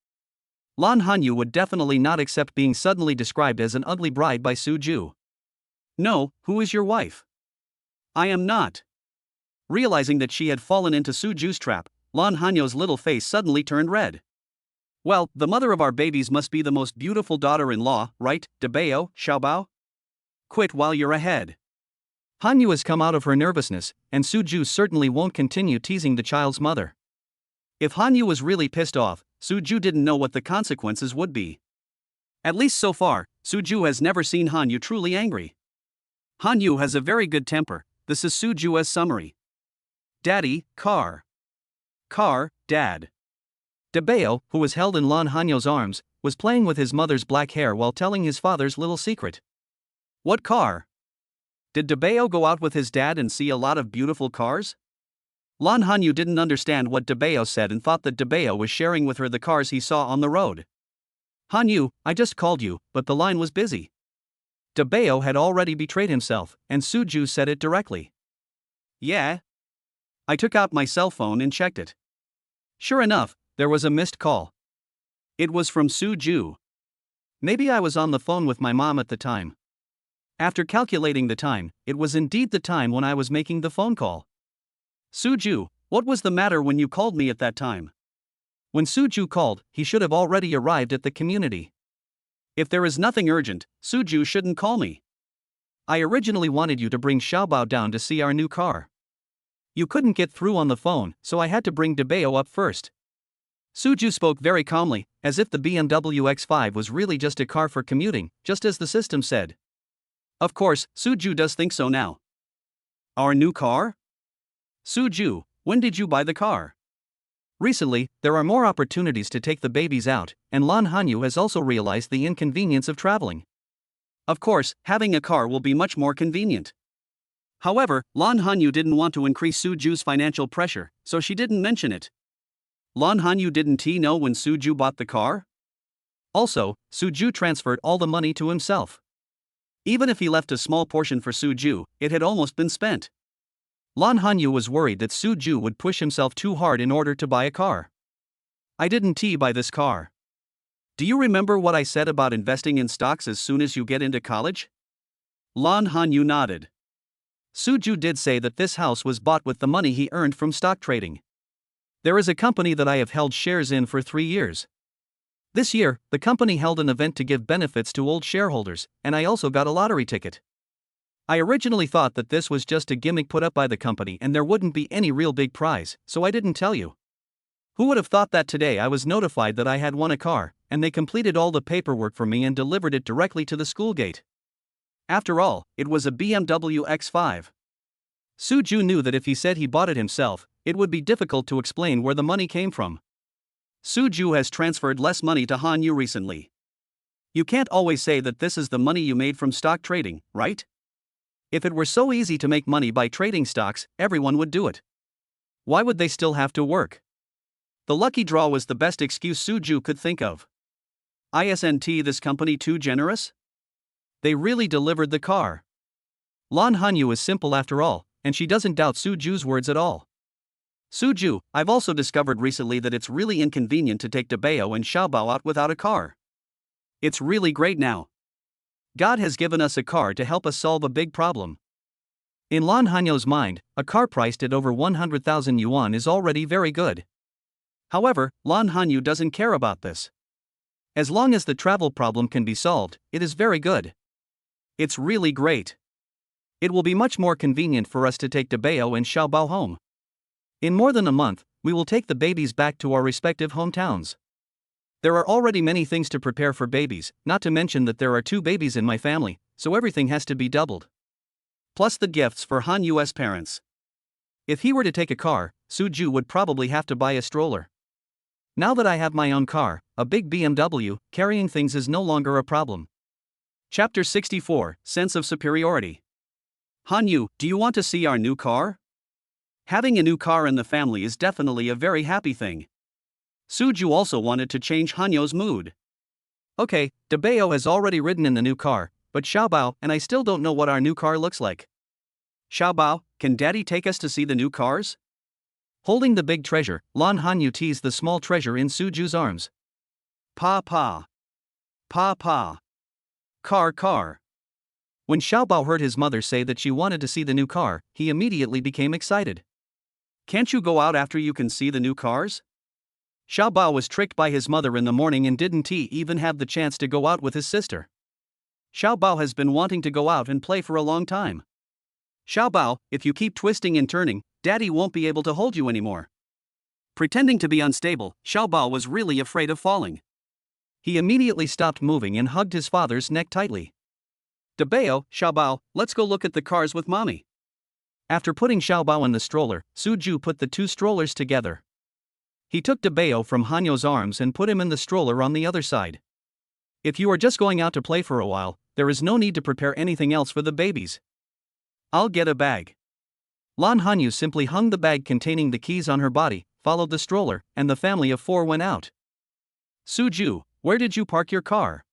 Lan Hanyu would definitely not accept being suddenly described as an ugly bride by Suju. No, who is your wife? I am not. Realizing that she had fallen into Suju's trap, Lan Hanyu's little face suddenly turned red. Well, the mother of our babies must be the most beautiful daughter-in-law, right, Dabeo, Xiaobao? Quit while you're ahead. Hanyu has come out of her nervousness, and Suju certainly won't continue teasing the child's mother. If Hanyu was really pissed off, Suju didn't know what the consequences would be. At least so far, Suju has never seen Hanyu truly angry. Hanyu has a very good temper. This is Suju's summary. Daddy, car. Car, dad. Dabeo, who was held in Lan Hanyu's arms, was playing with his mother's black hair while telling his father's little secret. What car? Did Dabeo go out with his dad and see a lot of beautiful cars? Lan Hanyu didn't understand what Dabeo said and thought that Dabeo was sharing with her the cars he saw on the road. Hanyu, I just called you, but the line was busy. Dabeo had already betrayed himself, and Suju said it directly. Yeah. I took out my cell phone and checked it. Sure enough, there was a missed call. It was from Suju. Maybe I was on the phone with my mom at the time. After calculating the time, it was indeed the time when I was making the phone call. Suju, what was the matter when you called me at that time? When Suju called, he should have already arrived at the community. If there is nothing urgent, Suju shouldn't call me. I originally wanted you to bring Xiaobao down to see our new car. You couldn't get through on the phone, so I had to bring Dabeo up first. Suju spoke very calmly, as if the BMW X5 was really just a car for commuting, just as the system said. Of course, Suju does think so now. Our new car? Suju, when did you buy the car? Recently, there are more opportunities to take the babies out, and Lan Hanyu has also realized the inconvenience of traveling. Of course, having a car will be much more convenient. However, Lan Hanyu didn't want to increase Suju's financial pressure, so she didn't mention it. Lan Hanyu didn't know when Suju bought the car? Also, Suju transferred all the money to himself. Even if he left a small portion for Suju, it had almost been spent. Lan Hanyu was worried that Suju would push himself too hard in order to buy a car. I didn't buy this car. Do you remember what I said about investing in stocks as soon as you get into college? Lan Hanyu nodded. Suju did say that this house was bought with the money he earned from stock trading. There is a company that I have held shares in for 3 years. This year, the company held an event to give benefits to old shareholders, and I also got a lottery ticket. I originally thought that this was just a gimmick put up by the company and there wouldn't be any real big prize, so I didn't tell you. Who would have thought that today I was notified that I had won a car, and they completed all the paperwork for me and delivered it directly to the school gate. After all, it was a BMW X5. Suju knew that if he said he bought it himself, it would be difficult to explain where the money came from. Suju has transferred less money to Hanyu recently. You can't always say that this is the money you made from stock trading, right? If it were so easy to make money by trading stocks, everyone would do it. Why would they still have to work? The lucky draw was the best excuse Suju could think of. Isn't this company too generous? They really delivered the car. Lan Hanyu is simple after all, and she doesn't doubt Suju's words at all. Suju, I've also discovered recently that it's really inconvenient to take Dabeo and Xiaobao out without a car. It's really great now. God has given us a car to help us solve a big problem. In Lan Hanyu's mind, a car priced at over 100,000 yuan is already very good. However, Lan Hanyu doesn't care about this. As long as the travel problem can be solved, it is very good. It's really great. It will be much more convenient for us to take Dabeo and Xiaobao home. In more than a month, we will take the babies back to our respective hometowns. There are already many things to prepare for babies, not to mention that there are 2 babies in my family, so everything has to be doubled. Plus the gifts for Hanyu's parents. If he were to take a car, Suju would probably have to buy a stroller. Now that I have my own car, a big BMW, carrying things is no longer a problem. Chapter 64, Sense of Superiority. Hanyu, do you want to see our new car? Having a new car in the family is definitely a very happy thing. Suju also wanted to change Hanyu's mood. Okay, Dabeo has already ridden in the new car, but Xiaobao and I still don't know what our new car looks like. Xiaobao, can Daddy take us to see the new cars? Holding the big treasure, Lan Hanyu teased the small treasure in Suju's arms. Pa. Car. When Xiaobao heard his mother say that she wanted to see the new car, he immediately became excited. Can't you go out after you can see the new cars? Xiaobao was tricked by his mother in the morning and didn't even have the chance to go out with his sister. Xiaobao has been wanting to go out and play for a long time. Xiaobao, if you keep twisting and turning, Daddy won't be able to hold you anymore. Pretending to be unstable, Xiaobao was really afraid of falling. He immediately stopped moving and hugged his father's neck tightly. Dabeo, Xiaobao, let's go look at the cars with Mommy. After putting Xiaobao in the stroller, Suju put the 2 strollers together. He took Dabeo from Hanyu's arms and put him in the stroller on the other side. If you are just going out to play for a while, there is no need to prepare anything else for the babies. I'll get a bag. Lan Hanyu simply hung the bag containing the keys on her body, followed the stroller, and the family of 4 went out. Suju, where did you park your car?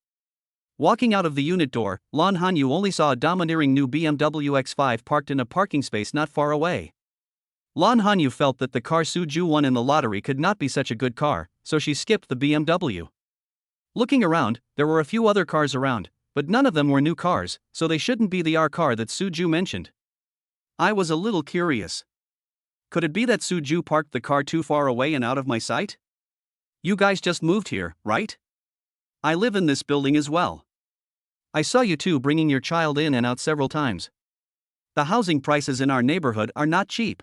Walking out of the unit door, Lan Hanyu only saw a domineering new BMW X5 parked in a parking space not far away. Lan Hanyu felt that the car Suju won in the lottery could not be such a good car, so she skipped the BMW. Looking around, there were a few other cars around, but none of them were new cars, so they shouldn't be the R car that Suju mentioned. I was a little curious. Could it be that Suju parked the car too far away and out of my sight? You guys just moved here, right? I live in this building as well. I saw you two bringing your child in and out several times. The housing prices in our neighborhood are not cheap.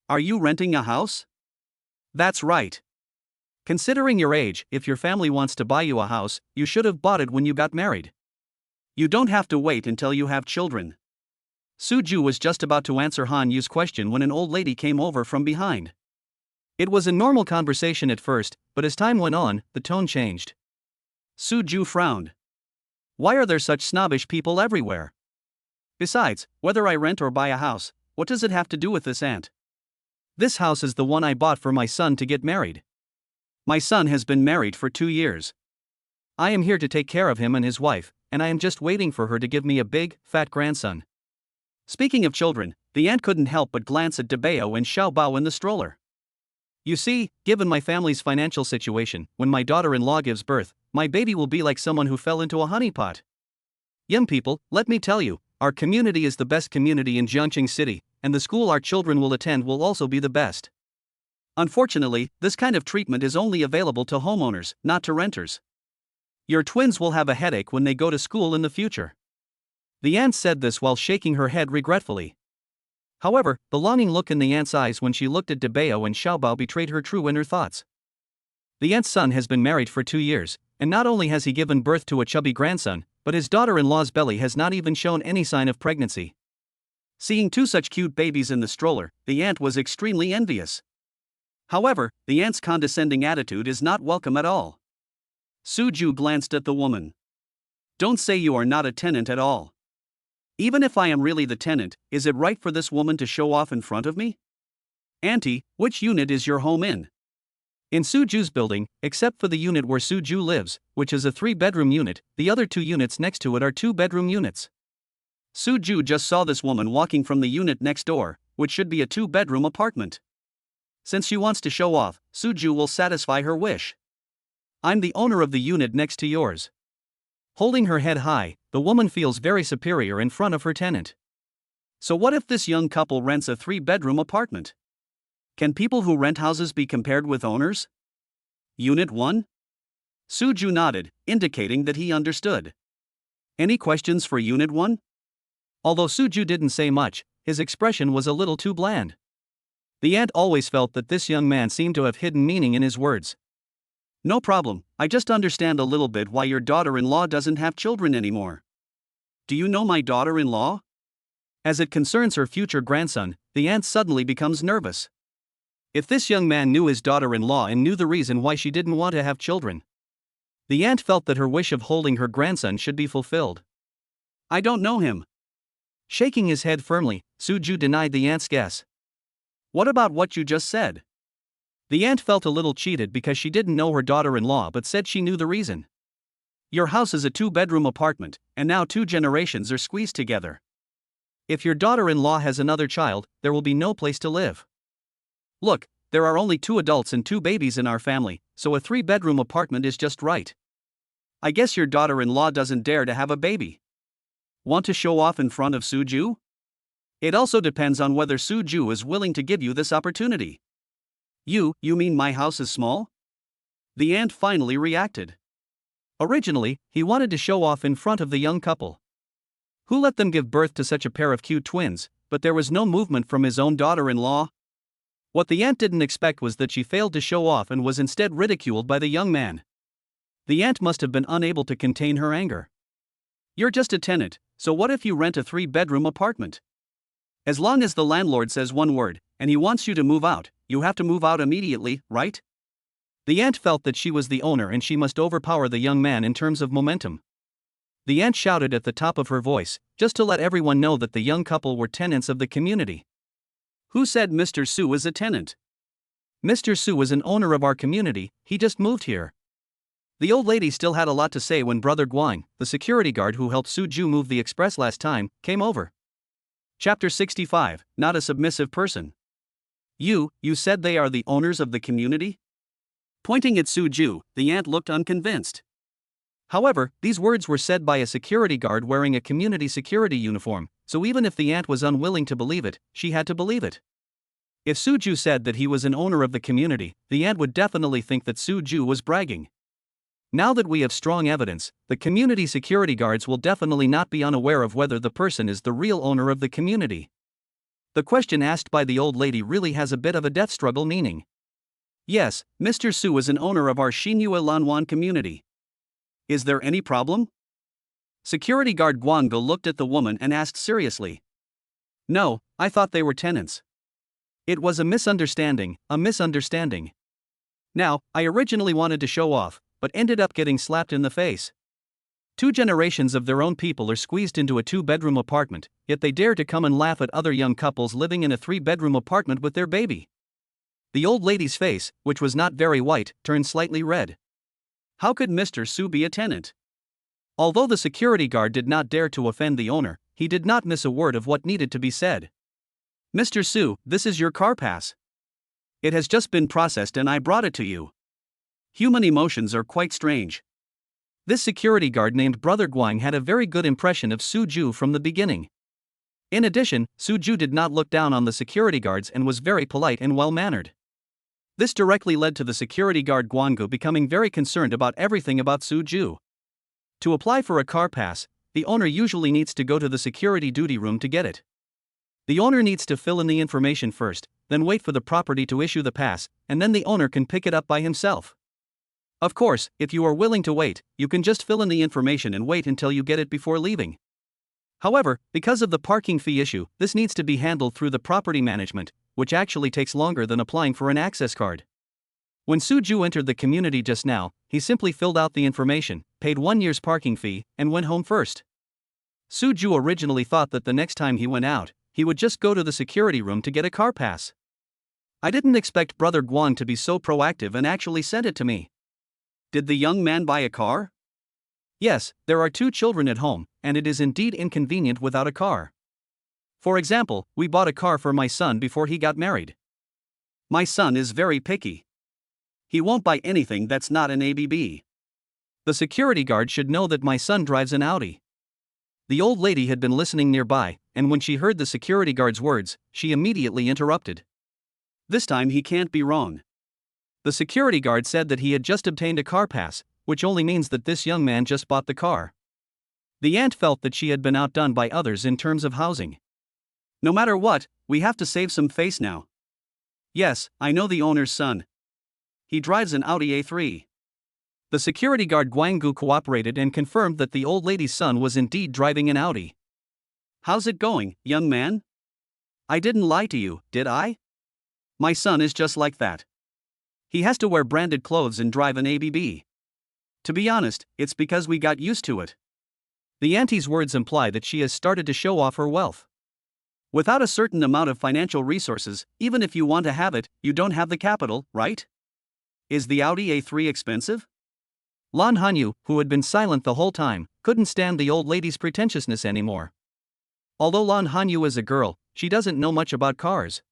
Are you renting a house? That's right. Considering your age, if your family wants to buy you a house, you should have bought it when you got married. You don't have to wait until you have children. Suju was just about to answer Han Yu's question when an old lady came over from behind. It was a normal conversation at first, but as time went on, the tone changed. Suju frowned. Why are there such snobbish people everywhere? Besides, whether I rent or buy a house, what does it have to do with this aunt? This house is the one I bought for my son to get married. My son has been married for 2 years. I am here to take care of him and his wife, and I am just waiting for her to give me a big, fat grandson. Speaking of children, the aunt couldn't help but glance at Dabeo and Xiaobao in the stroller. You see, given my family's financial situation, when my daughter-in-law gives birth, my baby will be like someone who fell into a honeypot. Young people, let me tell you, our community is the best community in Jiangxing City, and the school our children will attend will also be the best. Unfortunately, this kind of treatment is only available to homeowners, not to renters. Your twins will have a headache when they go to school in the future. The aunt said this while shaking her head regretfully. However, the longing look in the aunt's eyes when she looked at Debao and Xiaobao betrayed her true inner thoughts. The aunt's son has been married for 2 years, and not only has he given birth to a chubby grandson, but his daughter-in-law's belly has not even shown any sign of pregnancy. Seeing 2 such cute babies in the stroller, the aunt was extremely envious. However, the aunt's condescending attitude is not welcome at all. Suju glanced at the woman. Don't say you are not a tenant at all. Even if I am really the tenant, is it right for this woman to show off in front of me? Auntie, which unit is your home in? In Suju's building, except for the unit where Suju lives, which is a 3-bedroom unit, the other 2 units next to it are 2-bedroom units. Suju just saw this woman walking from the unit next door, which should be a 2-bedroom apartment. Since she wants to show off, Suju will satisfy her wish. I'm the owner of the unit next to yours. Holding her head high, the woman feels very superior in front of her tenant. So what if this young couple rents a 3-bedroom apartment? Can people who rent houses be compared with owners? Unit 1? Suju nodded, indicating that he understood. Any questions for Unit 1? Although Suju didn't say much, his expression was a little too bland. The aunt always felt that this young man seemed to have hidden meaning in his words. No problem, I just understand a little bit why your daughter-in-law doesn't have children anymore. Do you know my daughter-in-law? As it concerns her future grandson, the aunt suddenly becomes nervous. If this young man knew his daughter-in-law and knew the reason why she didn't want to have children, the aunt felt that her wish of holding her grandson should be fulfilled. I don't know him. Shaking his head firmly, Suju denied the aunt's guess. What about what you just said? The aunt felt a little cheated because she didn't know her daughter-in-law but said she knew the reason. Your house is a 2-bedroom apartment, and now 2 generations are squeezed together. If your daughter-in-law has another child, there will be no place to live. Look, there are only 2 adults and 2 babies in our family, so a 3-bedroom apartment is just right. I guess your daughter-in-law doesn't dare to have a baby. Want to show off in front of Suju? It also depends on whether Suju is willing to give you this opportunity. You mean my house is small? The aunt finally reacted. Originally, he wanted to show off in front of the young couple. Who let them give birth to such a pair of cute twins, but there was no movement from his own daughter-in-law. What the aunt didn't expect was that she failed to show off and was instead ridiculed by the young man. The aunt must have been unable to contain her anger. You're just a tenant, so what if you rent a 3-bedroom apartment? As long as the landlord says one word, and he wants you to move out, you have to move out immediately, right? The aunt felt that she was the owner and she must overpower the young man in terms of momentum. The aunt shouted at the top of her voice, just to let everyone know that the young couple were tenants of the community. Who said Mr. Su is a tenant? Mr. Su is an owner of our community, he just moved here. The old lady still had a lot to say when Brother Guang, the security guard who helped Suju move the express last time, came over. Chapter 65, Not a Submissive Person. You said they are the owners of the community? Pointing at Suju, the aunt looked unconvinced. However, these words were said by a security guard wearing a community security uniform, so even if the aunt was unwilling to believe it, she had to believe it. If Suju said that he was an owner of the community, the aunt would definitely think that Suju was bragging. Now that we have strong evidence, the community security guards will definitely not be unaware of whether the person is the real owner of the community. The question asked by the old lady really has a bit of a death struggle meaning. Yes, Mr. Su is an owner of our Xinyue Lanwan community. Is there any problem? Security guard Guanggo looked at the woman and asked seriously. No, I thought they were tenants. It was a misunderstanding. Now, I originally wanted to show off, but ended up getting slapped in the face. 2 generations of their own people are squeezed into a 2-bedroom apartment, yet they dare to come and laugh at other young couples living in a 3-bedroom apartment with their baby. The old lady's face, which was not very white, turned slightly red. How could Mr. Su be a tenant? Although the security guard did not dare to offend the owner, he did not miss a word of what needed to be said. Mr. Su, this is your car pass. It has just been processed and I brought it to you. Human emotions are quite strange. This security guard named Brother Guang had a very good impression of Suju from the beginning. In addition, Suju did not look down on the security guards and was very polite and well-mannered. This directly led to the security guard Guanggu becoming very concerned about everything about Suju. To apply for a car pass, the owner usually needs to go to the security duty room to get it. The owner needs to fill in the information first, then wait for the property to issue the pass, and then the owner can pick it up by himself. Of course, if you are willing to wait, you can just fill in the information and wait until you get it before leaving. However, because of the parking fee issue, this needs to be handled through the property management, which actually takes longer than applying for an access card. When Suju entered the community just now, he simply filled out the information, paid 1 year's parking fee, and went home first. Suju originally thought that the next time he went out, he would just go to the security room to get a car pass. I didn't expect Brother Guan to be so proactive and actually sent it to me. Did the young man buy a car? Yes, there are 2 children at home, and it is indeed inconvenient without a car. For example, we bought a car for my son before he got married. My son is very picky. He won't buy anything that's not an ABB. The security guard should know that my son drives an Audi. The old lady had been listening nearby, and when she heard the security guard's words, she immediately interrupted. This time he can't be wrong. The security guard said that he had just obtained a car pass, which only means that this young man just bought the car. The aunt felt that she had been outdone by others in terms of housing. No matter what, we have to save some face now. Yes, I know the owner's son. He drives an Audi A3. The security guard Guanggu cooperated and confirmed that the old lady's son was indeed driving an Audi. How's it going, young man? I didn't lie to you, did I? My son is just like that. He has to wear branded clothes and drive an ABB. To be honest, it's because we got used to it. The auntie's words imply that she has started to show off her wealth. Without a certain amount of financial resources, even if you want to have it, you don't have the capital, right? Is the Audi A3 expensive? Lan Hanyu, who had been silent the whole time, couldn't stand the old lady's pretentiousness anymore. Although Lan Hanyu is a girl, she doesn't know much about cars.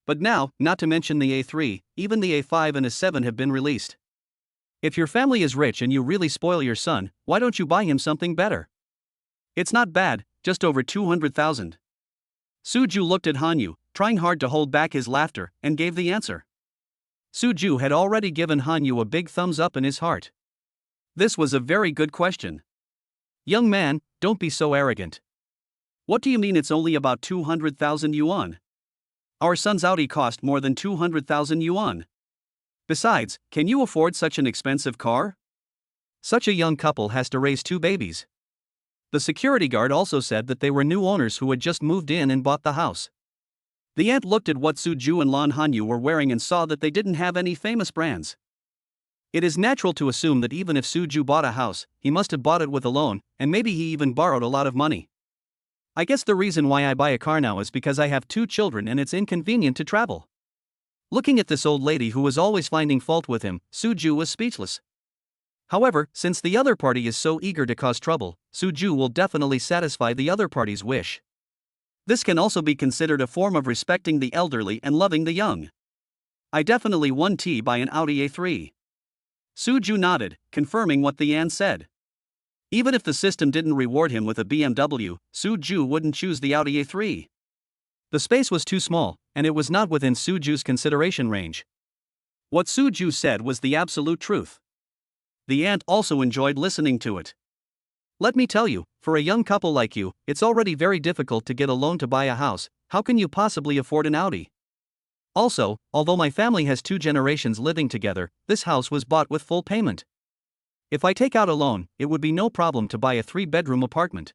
But now, not to mention the A3, even the A5 and A7 have been released. If your family is rich and you really spoil your son, why don't you buy him something better? It's not bad, just over 200,000. Suju looked at Hanyu, trying hard to hold back his laughter, and gave the answer. Suju had already given Hanyu a big thumbs up in his heart. This was a very good question. Young man, don't be so arrogant. What do you mean it's only about 200,000 yuan? Our son's Audi cost more than 200,000 yuan. Besides, can you afford such an expensive car? Such a young couple has to raise 2 babies. The security guard also said that they were new owners who had just moved in and bought the house. The aunt looked at what Suju and Lan Hanyu were wearing and saw that they didn't have any famous brands. It is natural to assume that even if Suju bought a house, he must have bought it with a loan, and maybe he even borrowed a lot of money. I guess the reason why I buy a car now is because I have 2 children and it's inconvenient to travel. Looking at this old lady who was always finding fault with him, Suju was speechless. However, since the other party is so eager to cause trouble, Suju will definitely satisfy the other party's wish. This can also be considered a form of respecting the elderly and loving the young. I definitely won T by an Audi A3. Suju nodded, confirming what the aunt said. Even if the system didn't reward him with a BMW, Suju wouldn't choose the Audi A3. The space was too small, and it was not within Suju's consideration range. What Suju said was the absolute truth. The aunt also enjoyed listening to it. Let me tell you, for a young couple like you, it's already very difficult to get a loan to buy a house. How can you possibly afford an Audi? Also, although my family has 2 generations living together, this house was bought with full payment. If I take out a loan, it would be no problem to buy a 3-bedroom apartment.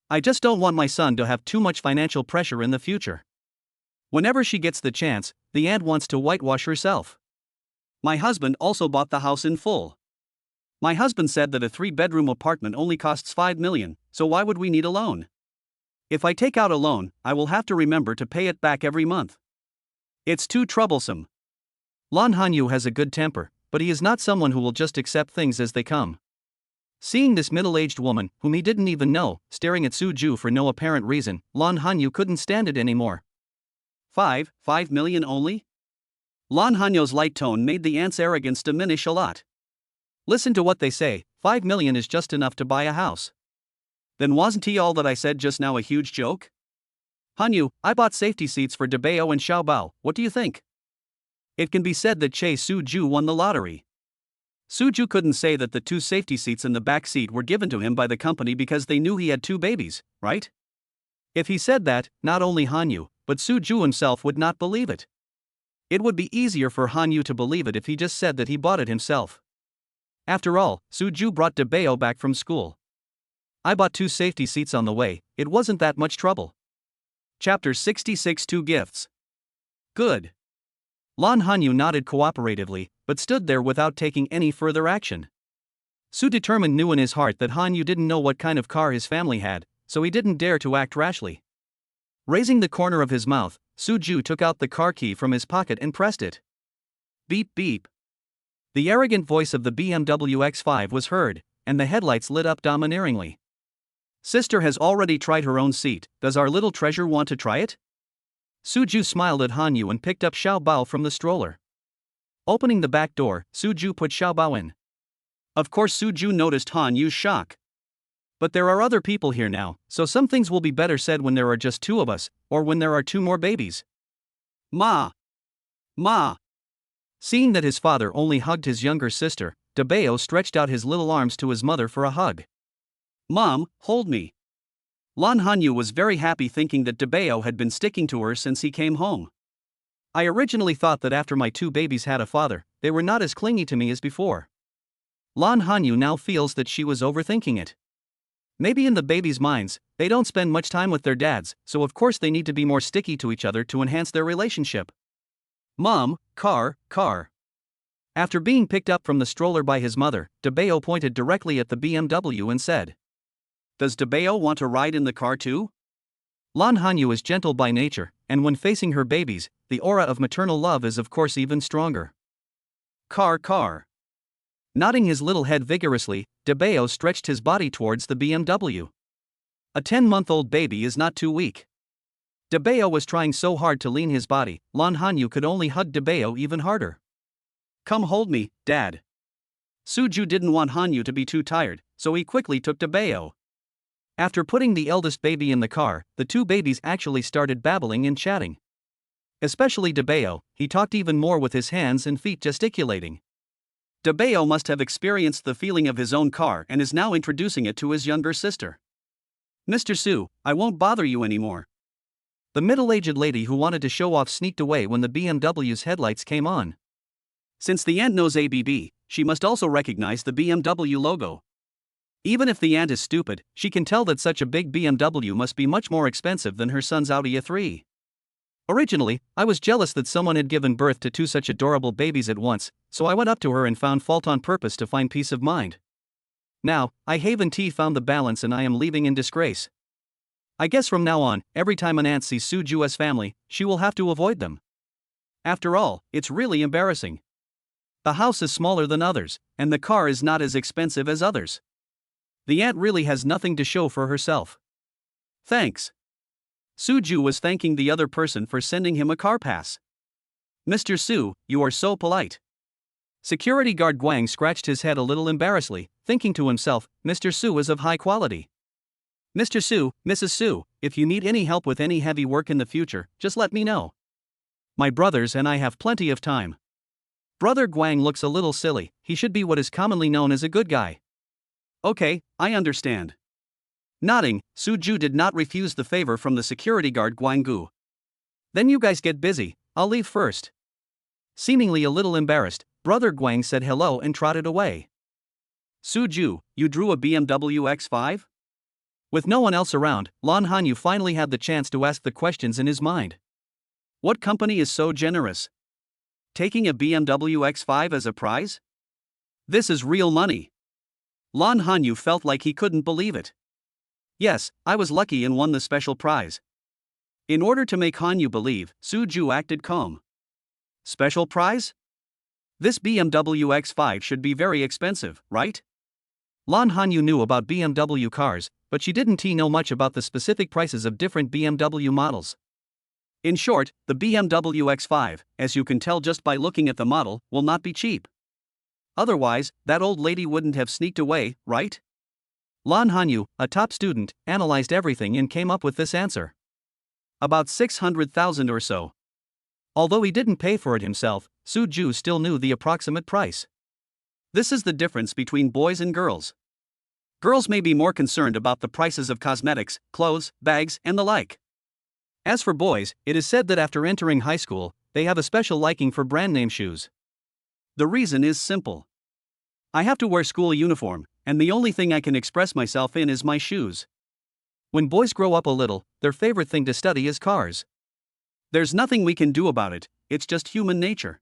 I just don't want my son to have too much financial pressure in the future. Whenever she gets the chance, the aunt wants to whitewash herself. My husband also bought the house in full. My husband said that a 3-bedroom apartment only costs 5 million, so why would we need a loan? If I take out a loan, I will have to remember to pay it back every month. It's too troublesome. Lan Hanyu has a good temper, but he is not someone who will just accept things as they come. Seeing this middle-aged woman, whom he didn't even know, staring at Suju for no apparent reason, Lan Hanyu couldn't stand it anymore. 5 million only? Lan Hanyu's light tone made the aunt's arrogance diminish a lot. Listen to what they say, 5 million is just enough to buy a house. Then wasn't all that I said just now a huge joke? Hanyu, I bought safety seats for Debao and Xiaobao, what do you think? It can be said that Che Suju won the lottery. Suju couldn't say that the 2 safety seats in the back seat were given to him by the company because they knew he had 2 babies, right? If he said that, not only Hanyu, but Suju himself would not believe it. It would be easier for Hanyu to believe it if he just said that he bought it himself. After all, Suju brought Debeo back from school. I bought 2 safety seats on the way, it wasn't that much trouble. Chapter 66 2 Gifts. Good. Lan Hanyu nodded cooperatively, but stood there without taking any further action. Su determined knew in his heart that Hanyu didn't know what kind of car his family had, so he didn't dare to act rashly. Raising the corner of his mouth, Suju took out the car key from his pocket and pressed it. Beep beep. The arrogant voice of the BMW X5 was heard, and the headlights lit up domineeringly. Sister has already tried her own seat, does our little treasure want to try it? Suju smiled at Hanyu and picked up Xiaobao from the stroller. Opening the back door, Suju put Xiaobao in. Of course Suju noticed Hanyu's shock. But there are other people here now, so some things will be better said when there are just 2 of us, or when there are 2 more babies. Ma! Ma! Seeing that his father only hugged his younger sister, Debeo stretched out his little arms to his mother for a hug. Mom, hold me. Lan Hanyu was very happy thinking that Debeo had been sticking to her since he came home. I originally thought that after my 2 babies had a father, they were not as clingy to me as before. Lan Hanyu now feels that she was overthinking it. Maybe in the babies' minds, they don't spend much time with their dads, so of course they need to be more sticky to each other to enhance their relationship. Mom, car. After being picked up from the stroller by his mother, Debeo pointed directly at the BMW and said, Does Debeo want to ride in the car too? Lan Hanyu is gentle by nature, and when facing her babies, the aura of maternal love is of course even stronger. Car. Nodding his little head vigorously, Debeo stretched his body towards the BMW. A 10-month-old baby is not too weak. Debeo was trying so hard to lean his body, Lan Hanyu could only hug Debeo even harder. Come hold me, Dad. Suju didn't want Hanyu to be too tired, so he quickly took Debeo. After putting the eldest baby in the car, the 2 babies actually started babbling and chatting. Especially Debeo, he talked even more with his hands and feet gesticulating. Debeo must have experienced the feeling of his own car and is now introducing it to his younger sister. Mr. Su, I won't bother you anymore. The middle-aged lady who wanted to show off sneaked away when the BMW's headlights came on. Since the aunt knows ABB, she must also recognize the BMW logo. Even if the aunt is stupid, she can tell that such a big BMW must be much more expensive than her son's Audi A3. Originally, I was jealous that someone had given birth to 2 such adorable babies at once, so I went up to her and found fault on purpose to find peace of mind. Now, I haven't found the balance and I am leaving in disgrace. I guess from now on, every time an aunt sees Suju's family, she will have to avoid them. After all, it's really embarrassing. The house is smaller than others, and the car is not as expensive as others. The aunt really has nothing to show for herself. Thanks. Suju was thanking the other person for sending him a car pass. Mr. Su, you are so polite. Security guard Guang scratched his head a little embarrassedly, thinking to himself, Mr. Su is of high quality. Mr. Su, Mrs. Su, if you need any help with any heavy work in the future, just let me know. My brothers and I have plenty of time. Brother Guang looks a little silly, he should be what is commonly known as a good guy. Okay, I understand. Nodding, Suju did not refuse the favor from the security guard Guanggu. Then you guys get busy, I'll leave first. Seemingly a little embarrassed, Brother Guang said hello and trotted away. Suju, you drew a BMW X5? With no one else around, Lan Hanyu finally had the chance to ask the questions in his mind. What company is so generous? Taking a BMW X5 as a prize? This is real money. Lan Hanyu felt like he couldn't believe it. Yes, I was lucky and won the special prize. In order to make Hanyu believe, Suju acted calm. Special prize? This BMW X5 should be very expensive, right? Lan Hanyu knew about BMW cars, but she didn't know much about the specific prices of different BMW models. In short, the BMW X5, as you can tell just by looking at the model, will not be cheap. Otherwise, that old lady wouldn't have sneaked away, right? Lan Hanyu, a top student, analyzed everything and came up with this answer. About 600,000 or so. Although he didn't pay for it himself, Suju still knew the approximate price. This is the difference between boys and girls. Girls may be more concerned about the prices of cosmetics, clothes, bags, and the like. As for boys, it is said that after entering high school, they have a special liking for brand name shoes. The reason is simple. I have to wear school uniform, and the only thing I can express myself in is my shoes. When boys grow up a little, their favorite thing to study is cars. There's nothing we can do about it, it's just human nature.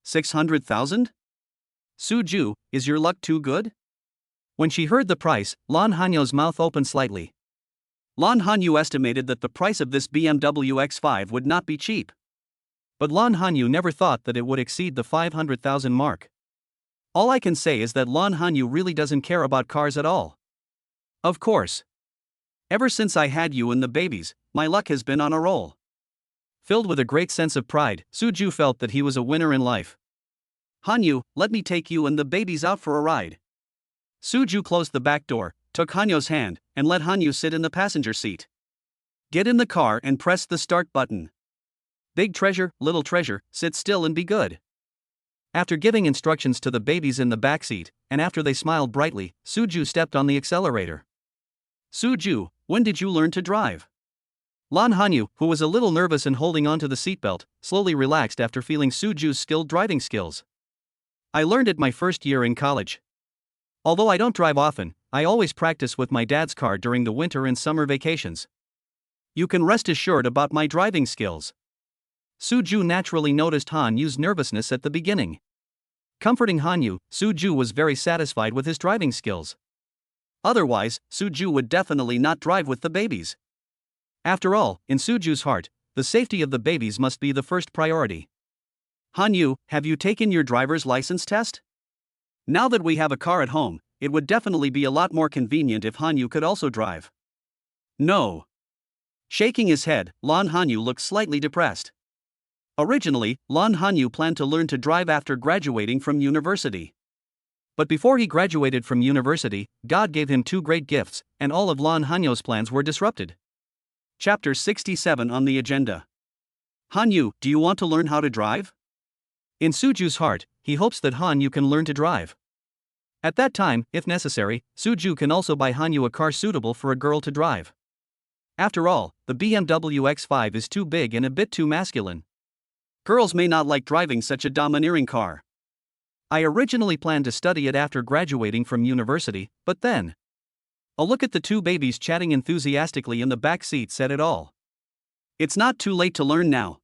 600,000? Suju, is your luck too good? When she heard the price, Lan Hanyo's mouth opened slightly. Lan Hanyu estimated that the price of this BMW X5 would not be cheap. But Lan Hanyu never thought that it would exceed the 500,000 mark. All I can say is that Lan Hanyu really doesn't care about cars at all. Of course. Ever since I had you and the babies, my luck has been on a roll. Filled with a great sense of pride, Suju felt that he was a winner in life. Hanyu, let me take you and the babies out for a ride. Suju closed the back door, took Hanyu's hand, and let Hanyu sit in the passenger seat. Get in the car and press the start button. Big treasure, little treasure, sit still and be good. After giving instructions to the babies in the back seat, and after they smiled brightly, Suju stepped on the accelerator. Suju, when did you learn to drive? Lan Hanyu, who was a little nervous and holding onto the seatbelt, slowly relaxed after feeling Suju's skilled driving skills. I learned it my first year in college. Although I don't drive often, I always practice with my dad's car during the winter and summer vacations. You can rest assured about my driving skills. Suju naturally noticed Hanyu's nervousness at the beginning. Comforting Hanyu, Suju was very satisfied with his driving skills. Otherwise, Suju would definitely not drive with the babies. After all, in Suju's heart, the safety of the babies must be the first priority. Hanyu, have you taken your driver's license test? Now that we have a car at home, it would definitely be a lot more convenient if Hanyu could also drive. No. Shaking his head, Lan Hanyu looked slightly depressed. Originally, Lan Hanyu planned to learn to drive after graduating from university. But before he graduated from university, God gave him two great gifts, and all of Lan Hanyu's plans were disrupted. Chapter 67 on the agenda. Hanyu, do you want to learn how to drive? In Suju's heart, he hopes that Hanyu can learn to drive. At that time, if necessary, Suju can also buy Hanyu a car suitable for a girl to drive. After all, the BMW X5 is too big and a bit too masculine. Girls may not like driving such a domineering car. I originally planned to study it after graduating from university, but then. A look at the two babies chatting enthusiastically in the back seat said it all. It's not too late to learn now.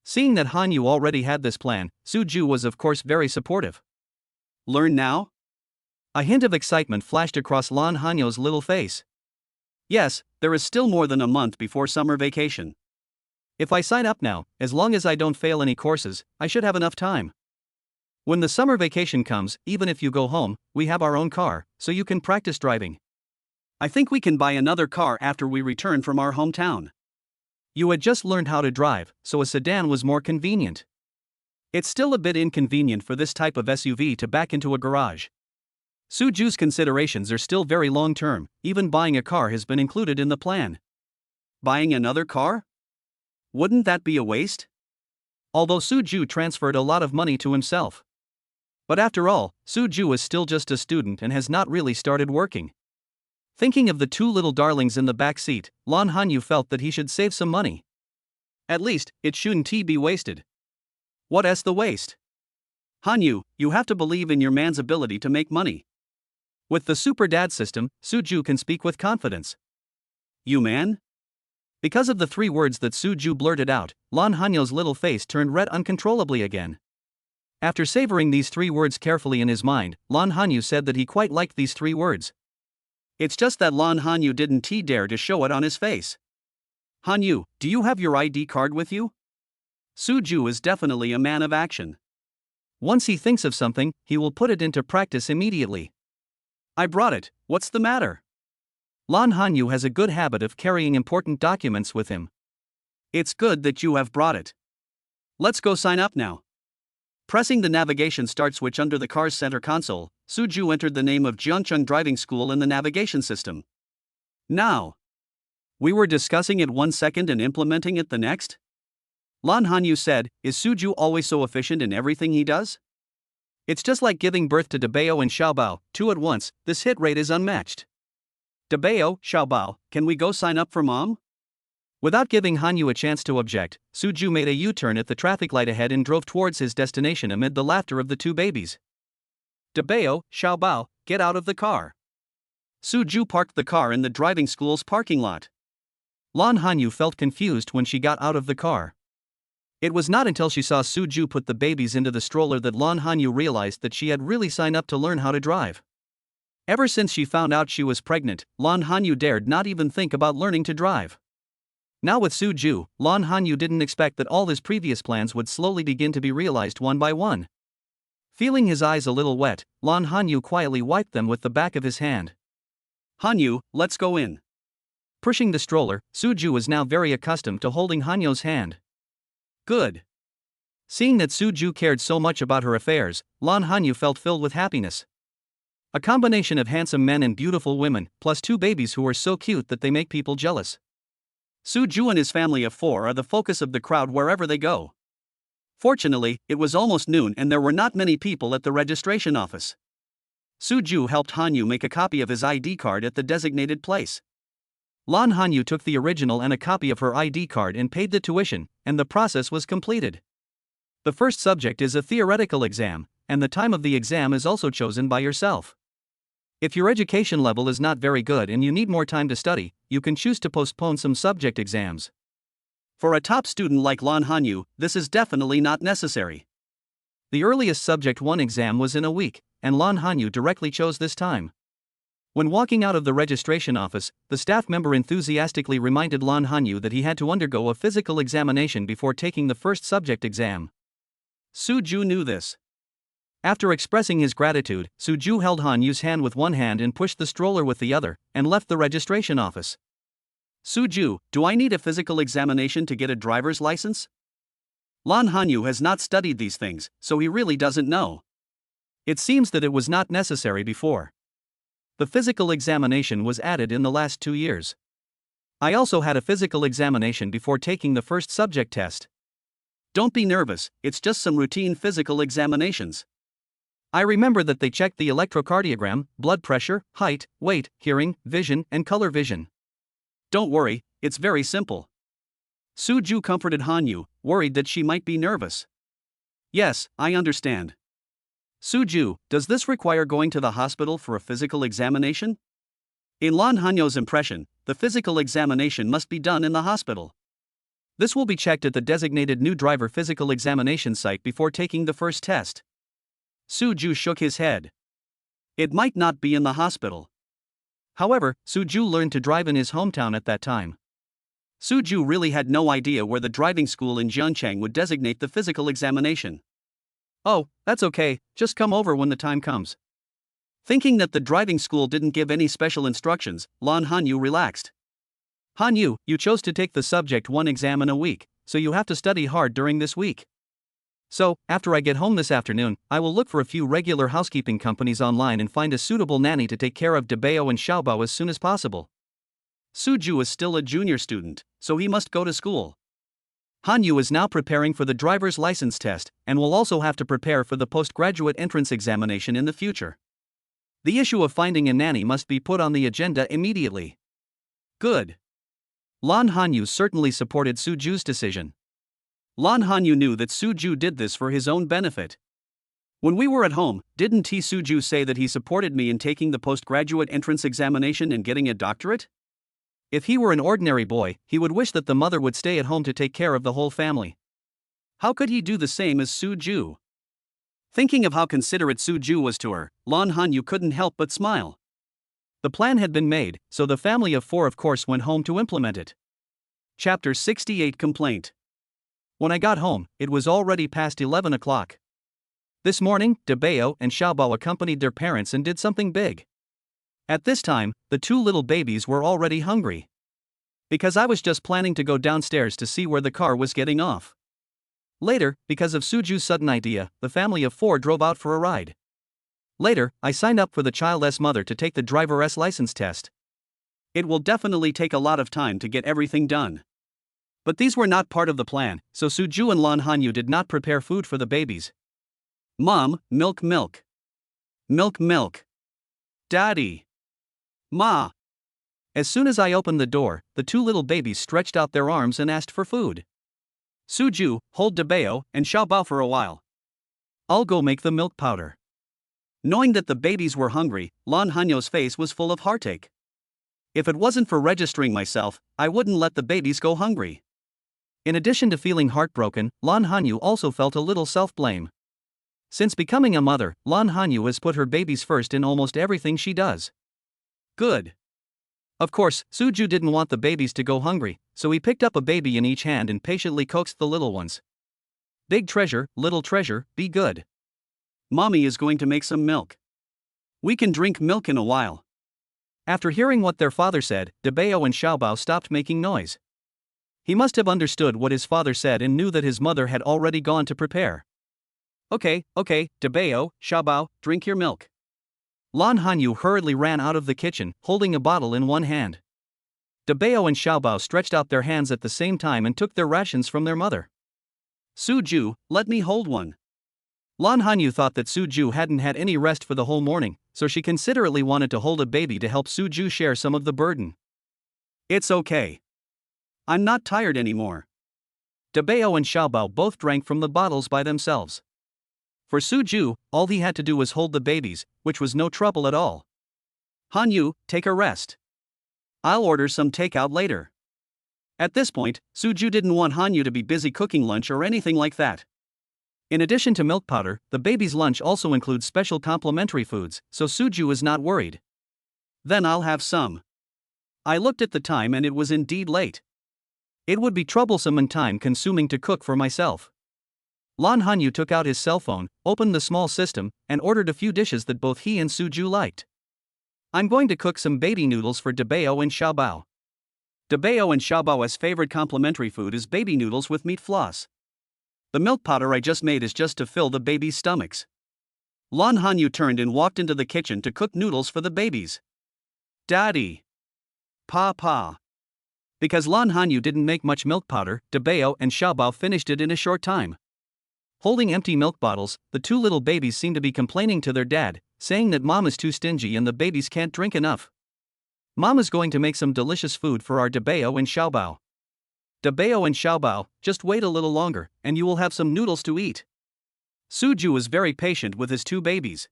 Seeing that Hanyu already had this plan, Suju was of course very supportive. Learn now? A hint of excitement flashed across Lan Hanyu's little face. Yes, there is still more than a month before summer vacation. If I sign up now, as long as I don't fail any courses, I should have enough time. When the summer vacation comes, even if you go home, we have our own car, so you can practice driving. I think we can buy another car after we return from our hometown. You had just learned how to drive, so a sedan was more convenient. It's still a bit inconvenient for this type of SUV to back into a garage. Suju's considerations are still very long-term, even buying a car has been included in the plan. Buying another car? Wouldn't that be a waste? Although Suju transferred a lot of money to himself. But after all, Suju is still just a student and has not really started working. Thinking of the two little darlings in the back seat, Lan Hanyu felt that he should save some money. At least, it shouldn't be wasted. What is the waste? Hanyu, you have to believe in your man's ability to make money. With the super dad system, Suju can speak with confidence. You man? Because of the three words that Suju blurted out, Lan Hanyu's little face turned red uncontrollably again. After savoring these three words carefully in his mind, Lan Hanyu said that he quite liked these three words. It's just that Lan Hanyu didn't dare to show it on his face. Hanyu, do you have your ID card with you? Suju is definitely a man of action. Once he thinks of something, he will put it into practice immediately. I brought it, what's the matter? Lan Hanyu has a good habit of carrying important documents with him. It's good that you have brought it. Let's go sign up now. Pressing the navigation start switch under the car's center console, Suju entered the name of Jeonchung Driving School in the navigation system. Now. We were discussing it 1 second and implementing it the next? Lan Hanyu said, is Suju always so efficient in everything he does? It's just like giving birth to Dabeo and Xiaobao, two at once. This hit rate is unmatched. Dabeo, Xiaobao, can we go sign up for mom? Without giving Hanyu a chance to object, Suju made a U-turn at the traffic light ahead and drove towards his destination amid the laughter of the two babies. Dabeo, Xiaobao, get out of the car. Suju parked the car in the driving school's parking lot. Lan Hanyu felt confused when she got out of the car. It was not until she saw Suju put the babies into the stroller that Lan Hanyu realized that she had really signed up to learn how to drive. Ever since she found out she was pregnant, Lan Hanyu dared not even think about learning to drive. Now with Suju, Lan Hanyu didn't expect that all his previous plans would slowly begin to be realized one by one. Feeling his eyes a little wet, Lan Hanyu quietly wiped them with the back of his hand. Hanyu, let's go in. Pushing the stroller, Suju was now very accustomed to holding Hanyu's hand. Good. Seeing that Suju cared so much about her affairs, Lan Hanyu felt filled with happiness. A combination of handsome men and beautiful women, plus two babies who are so cute that they make people jealous. Suju and his family of 4 are the focus of the crowd wherever they go. Fortunately, it was almost noon and there were not many people at the registration office. Suju helped Hanyu make a copy of his ID card at the designated place. Lan Hanyu took the original and a copy of her ID card and paid the tuition, and the process was completed. The first subject is a theoretical exam, and the time of the exam is also chosen by yourself. If your education level is not very good and you need more time to study, you can choose to postpone some subject exams. For a top student like Lan Hanyu, this is definitely not necessary. The earliest subject 1 exam was in a week, and Lan Hanyu directly chose this time. When walking out of the registration office, the staff member enthusiastically reminded Lan Hanyu that he had to undergo a physical examination before taking the first subject exam. Suju knew this. After expressing his gratitude, Suju held Hanyu's hand with one hand and pushed the stroller with the other, and left the registration office. Suju, do I need a physical examination to get a driver's license? Lan Hanyu has not studied these things, so he really doesn't know. It seems that it was not necessary before. The physical examination was added in the last 2 years. I also had a physical examination before taking the first subject test. Don't be nervous, it's just some routine physical examinations. I remember that they checked the electrocardiogram, blood pressure, height, weight, hearing, vision, and color vision. Don't worry, it's very simple. Suju comforted Hanyu, worried that she might be nervous. Yes, I understand. Suju, does this require going to the hospital for a physical examination? In Lan Hanyu's impression, the physical examination must be done in the hospital. This will be checked at the designated new driver physical examination site before taking the first test. Suju shook his head. It might not be in the hospital. However, Suju learned to drive in his hometown at that time. Suju really had no idea where the driving school in Jiancheng would designate the physical examination. Oh, that's okay, just come over when the time comes. Thinking that the driving school didn't give any special instructions, Lan Hanyu relaxed. Hanyu, you chose to take the subject 1 exam in a week, so you have to study hard during this week. So, after I get home this afternoon, I will look for a few regular housekeeping companies online and find a suitable nanny to take care of Dabeo and Xiaobao as soon as possible. Suju is still a junior student, so he must go to school. Hanyu is now preparing for the driver's license test, and will also have to prepare for the postgraduate entrance examination in the future. The issue of finding a nanny must be put on the agenda immediately. Good. Lan Hanyu certainly supported Suju's decision. Lan Hanyu knew that Suju did this for his own benefit. When we were at home, didn't Suju say that he supported me in taking the postgraduate entrance examination and getting a doctorate? If he were an ordinary boy, he would wish that the mother would stay at home to take care of the whole family. How could he do the same as Suju? Thinking of how considerate Suju was to her, Lan Hanyu couldn't help but smile. The plan had been made, so the family of 4 of course went home to implement it. Chapter 68 Complaint. When I got home, it was already past 11 o'clock. This morning, Dabeo and Xiaobao accompanied their parents and did something big. At this time, the 2 little babies were already hungry. Because I was just planning to go downstairs to see where the car was getting off. Later, because of Suju's sudden idea, the family of 4 drove out for a ride. Later, I signed up for the child's mother to take the driver's license test. It will definitely take a lot of time to get everything done. But these were not part of the plan, so Suju and Lan Hanyu did not prepare food for the babies. Mom, milk milk. Milk milk. Daddy. Ma. As soon as I opened the door, the two little babies stretched out their arms and asked for food. Suju, hold Debeo and Xiaobao for a while. I'll go make the milk powder. Knowing that the babies were hungry, Lan Hanyo's face was full of heartache. If it wasn't for registering myself, I wouldn't let the babies go hungry. In addition to feeling heartbroken, Lan Hanyu also felt a little self-blame. Since becoming a mother, Lan Hanyu has put her babies first in almost everything she does. Good. Of course, Suju didn't want the babies to go hungry, so he picked up a baby in each hand and patiently coaxed the little ones. Big treasure, little treasure, be good. Mommy is going to make some milk. We can drink milk in a while. After hearing what their father said, Debeo and Xiaobao stopped making noise. He must have understood what his father said and knew that his mother had already gone to prepare. Okay, Debeo, Xiaobao, drink your milk. Lan Hanyu hurriedly ran out of the kitchen, holding a bottle in one hand. Debeo and Xiaobao stretched out their hands at the same time and took their rations from their mother. Suju, let me hold one. Lan Hanyu thought that Suju hadn't had any rest for the whole morning, so she considerately wanted to hold a baby to help Suju share some of the burden. It's okay. I'm not tired anymore. Debeo and Xiaobao both drank from the bottles by themselves. For Suju, all he had to do was hold the babies, which was no trouble at all. Hanyu, take a rest. I'll order some takeout later. At this point, Suju didn't want Hanyu to be busy cooking lunch or anything like that. In addition to milk powder, the baby's lunch also includes special complementary foods, so Suju is not worried. Then I'll have some. I looked at the time and it was indeed late. It would be troublesome and time-consuming to cook for myself. Lan Hanyu took out his cell phone, opened the small system, and ordered a few dishes that both he and Suju liked. I'm going to cook some baby noodles for Debeo and Xiaobao. Debeo and Xiaobao's favorite complementary food is baby noodles with meat floss. The milk powder I just made is just to fill the babies' stomachs. Lan Hanyu turned and walked into the kitchen to cook noodles for the babies. Daddy. Pa. Because Lan Hanyu didn't make much milk powder, Debeo and Xiaobao finished it in a short time. Holding empty milk bottles, the two little babies seemed to be complaining to their dad, saying that Mom is too stingy and the babies can't drink enough. Mom is going to make some delicious food for our Debeo and Xiaobao. Debeo and Xiaobao, just wait a little longer, and you will have some noodles to eat. Suju was very patient with his two babies.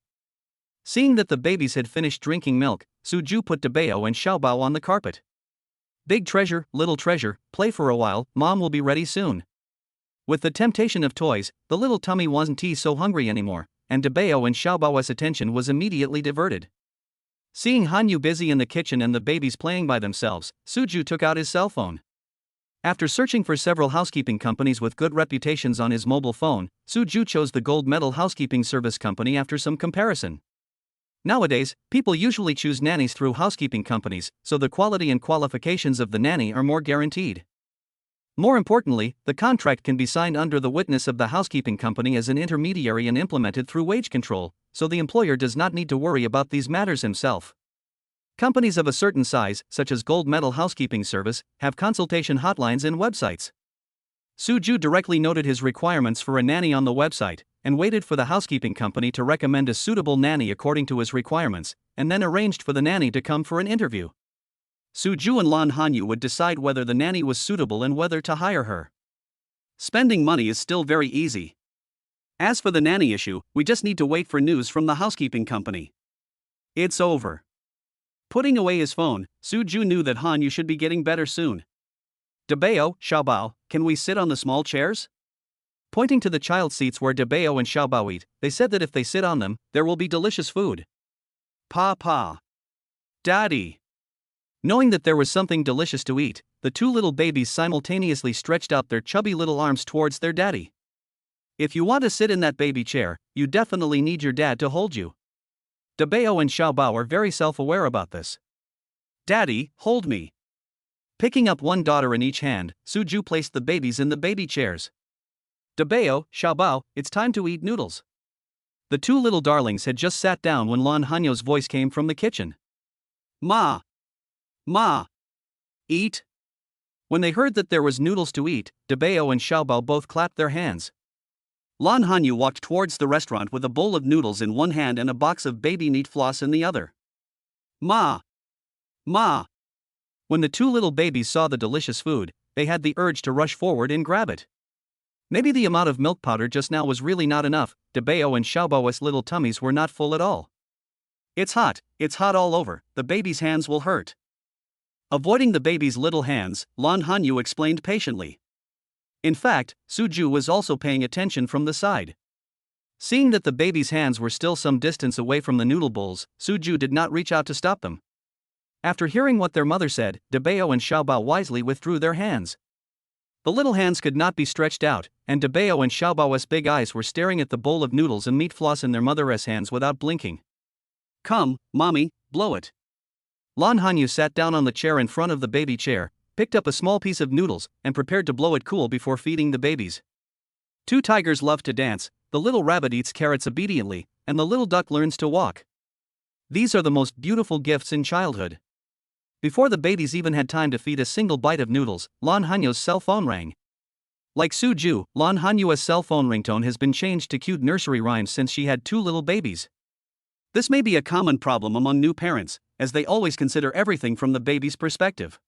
Seeing that the babies had finished drinking milk, Suju put Debeo and Xiaobao on the carpet. Big treasure, little treasure, play for a while, Mom will be ready soon. With the temptation of toys, the little tummy wasn't so hungry anymore, and Debeo and Xiaobao's attention was immediately diverted. Seeing Hanyu busy in the kitchen and the babies playing by themselves, Suju took out his cell phone. After searching for several housekeeping companies with good reputations on his mobile phone, Suju chose the Gold Medal Housekeeping Service Company after some comparison. Nowadays, people usually choose nannies through housekeeping companies, so the quality and qualifications of the nanny are more guaranteed. More importantly, the contract can be signed under the witness of the housekeeping company as an intermediary and implemented through wage control, so the employer does not need to worry about these matters himself. Companies of a certain size, such as Gold Medal Housekeeping Service, have consultation hotlines and websites. Suju directly noted his requirements for a nanny on the website, and waited for the housekeeping company to recommend a suitable nanny according to his requirements, and then arranged for the nanny to come for an interview. Suju and Lan Hanyu would decide whether the nanny was suitable and whether to hire her. Spending money is still very easy. As for the nanny issue, we just need to wait for news from the housekeeping company. It's over. Putting away his phone, Suju knew that Hanyu should be getting better soon. Debeo, Xiaobao, can we sit on the small chairs? Pointing to the child seats where Debeo and Xiaobao eat, they said that if they sit on them, there will be delicious food. Pa. Daddy. Knowing that there was something delicious to eat, the two little babies simultaneously stretched out their chubby little arms towards their daddy. If you want to sit in that baby chair, you definitely need your dad to hold you. Debeo and Xiaobao are very self-aware about this. Daddy, hold me. Picking up one daughter in each hand, Suju placed the babies in the baby chairs. Debeo, Xiaobao, it's time to eat noodles. The two little darlings had just sat down when Lan Hanyu's voice came from the kitchen. Ma. Eat. When they heard that there was noodles to eat, Debeo and Xiaobao both clapped their hands. Lan Hanyu walked towards the restaurant with a bowl of noodles in one hand and a box of baby meat floss in the other. Ma! Ma! When the two little babies saw the delicious food, they had the urge to rush forward and grab it. Maybe the amount of milk powder just now was really not enough. Debeo and Xiaobao's little tummies were not full at all. It's hot all over, the baby's hands will hurt. Avoiding the baby's little hands, Lan Hanyu explained patiently. In fact, Suju was also paying attention from the side. Seeing that the baby's hands were still some distance away from the noodle bowls, Suju did not reach out to stop them. After hearing what their mother said, Debeo and Xiaobao wisely withdrew their hands. The little hands could not be stretched out, and Debeo and Xiaobao's big eyes were staring at the bowl of noodles and meat floss in their mother's hands without blinking. Come, mommy, blow it. Lan Hanyu sat down on the chair in front of the baby chair, picked up a small piece of noodles, and prepared to blow it cool before feeding the babies. Two tigers love to dance, the little rabbit eats carrots obediently, and the little duck learns to walk. These are the most beautiful gifts in childhood. Before the babies even had time to feed a single bite of noodles, Lan Hanyu's cell phone rang. Like Suju, Lan Hanyu's cell phone ringtone has been changed to cute nursery rhymes since she had two little babies. This may be a common problem among new parents, as they always consider everything from the baby's perspective.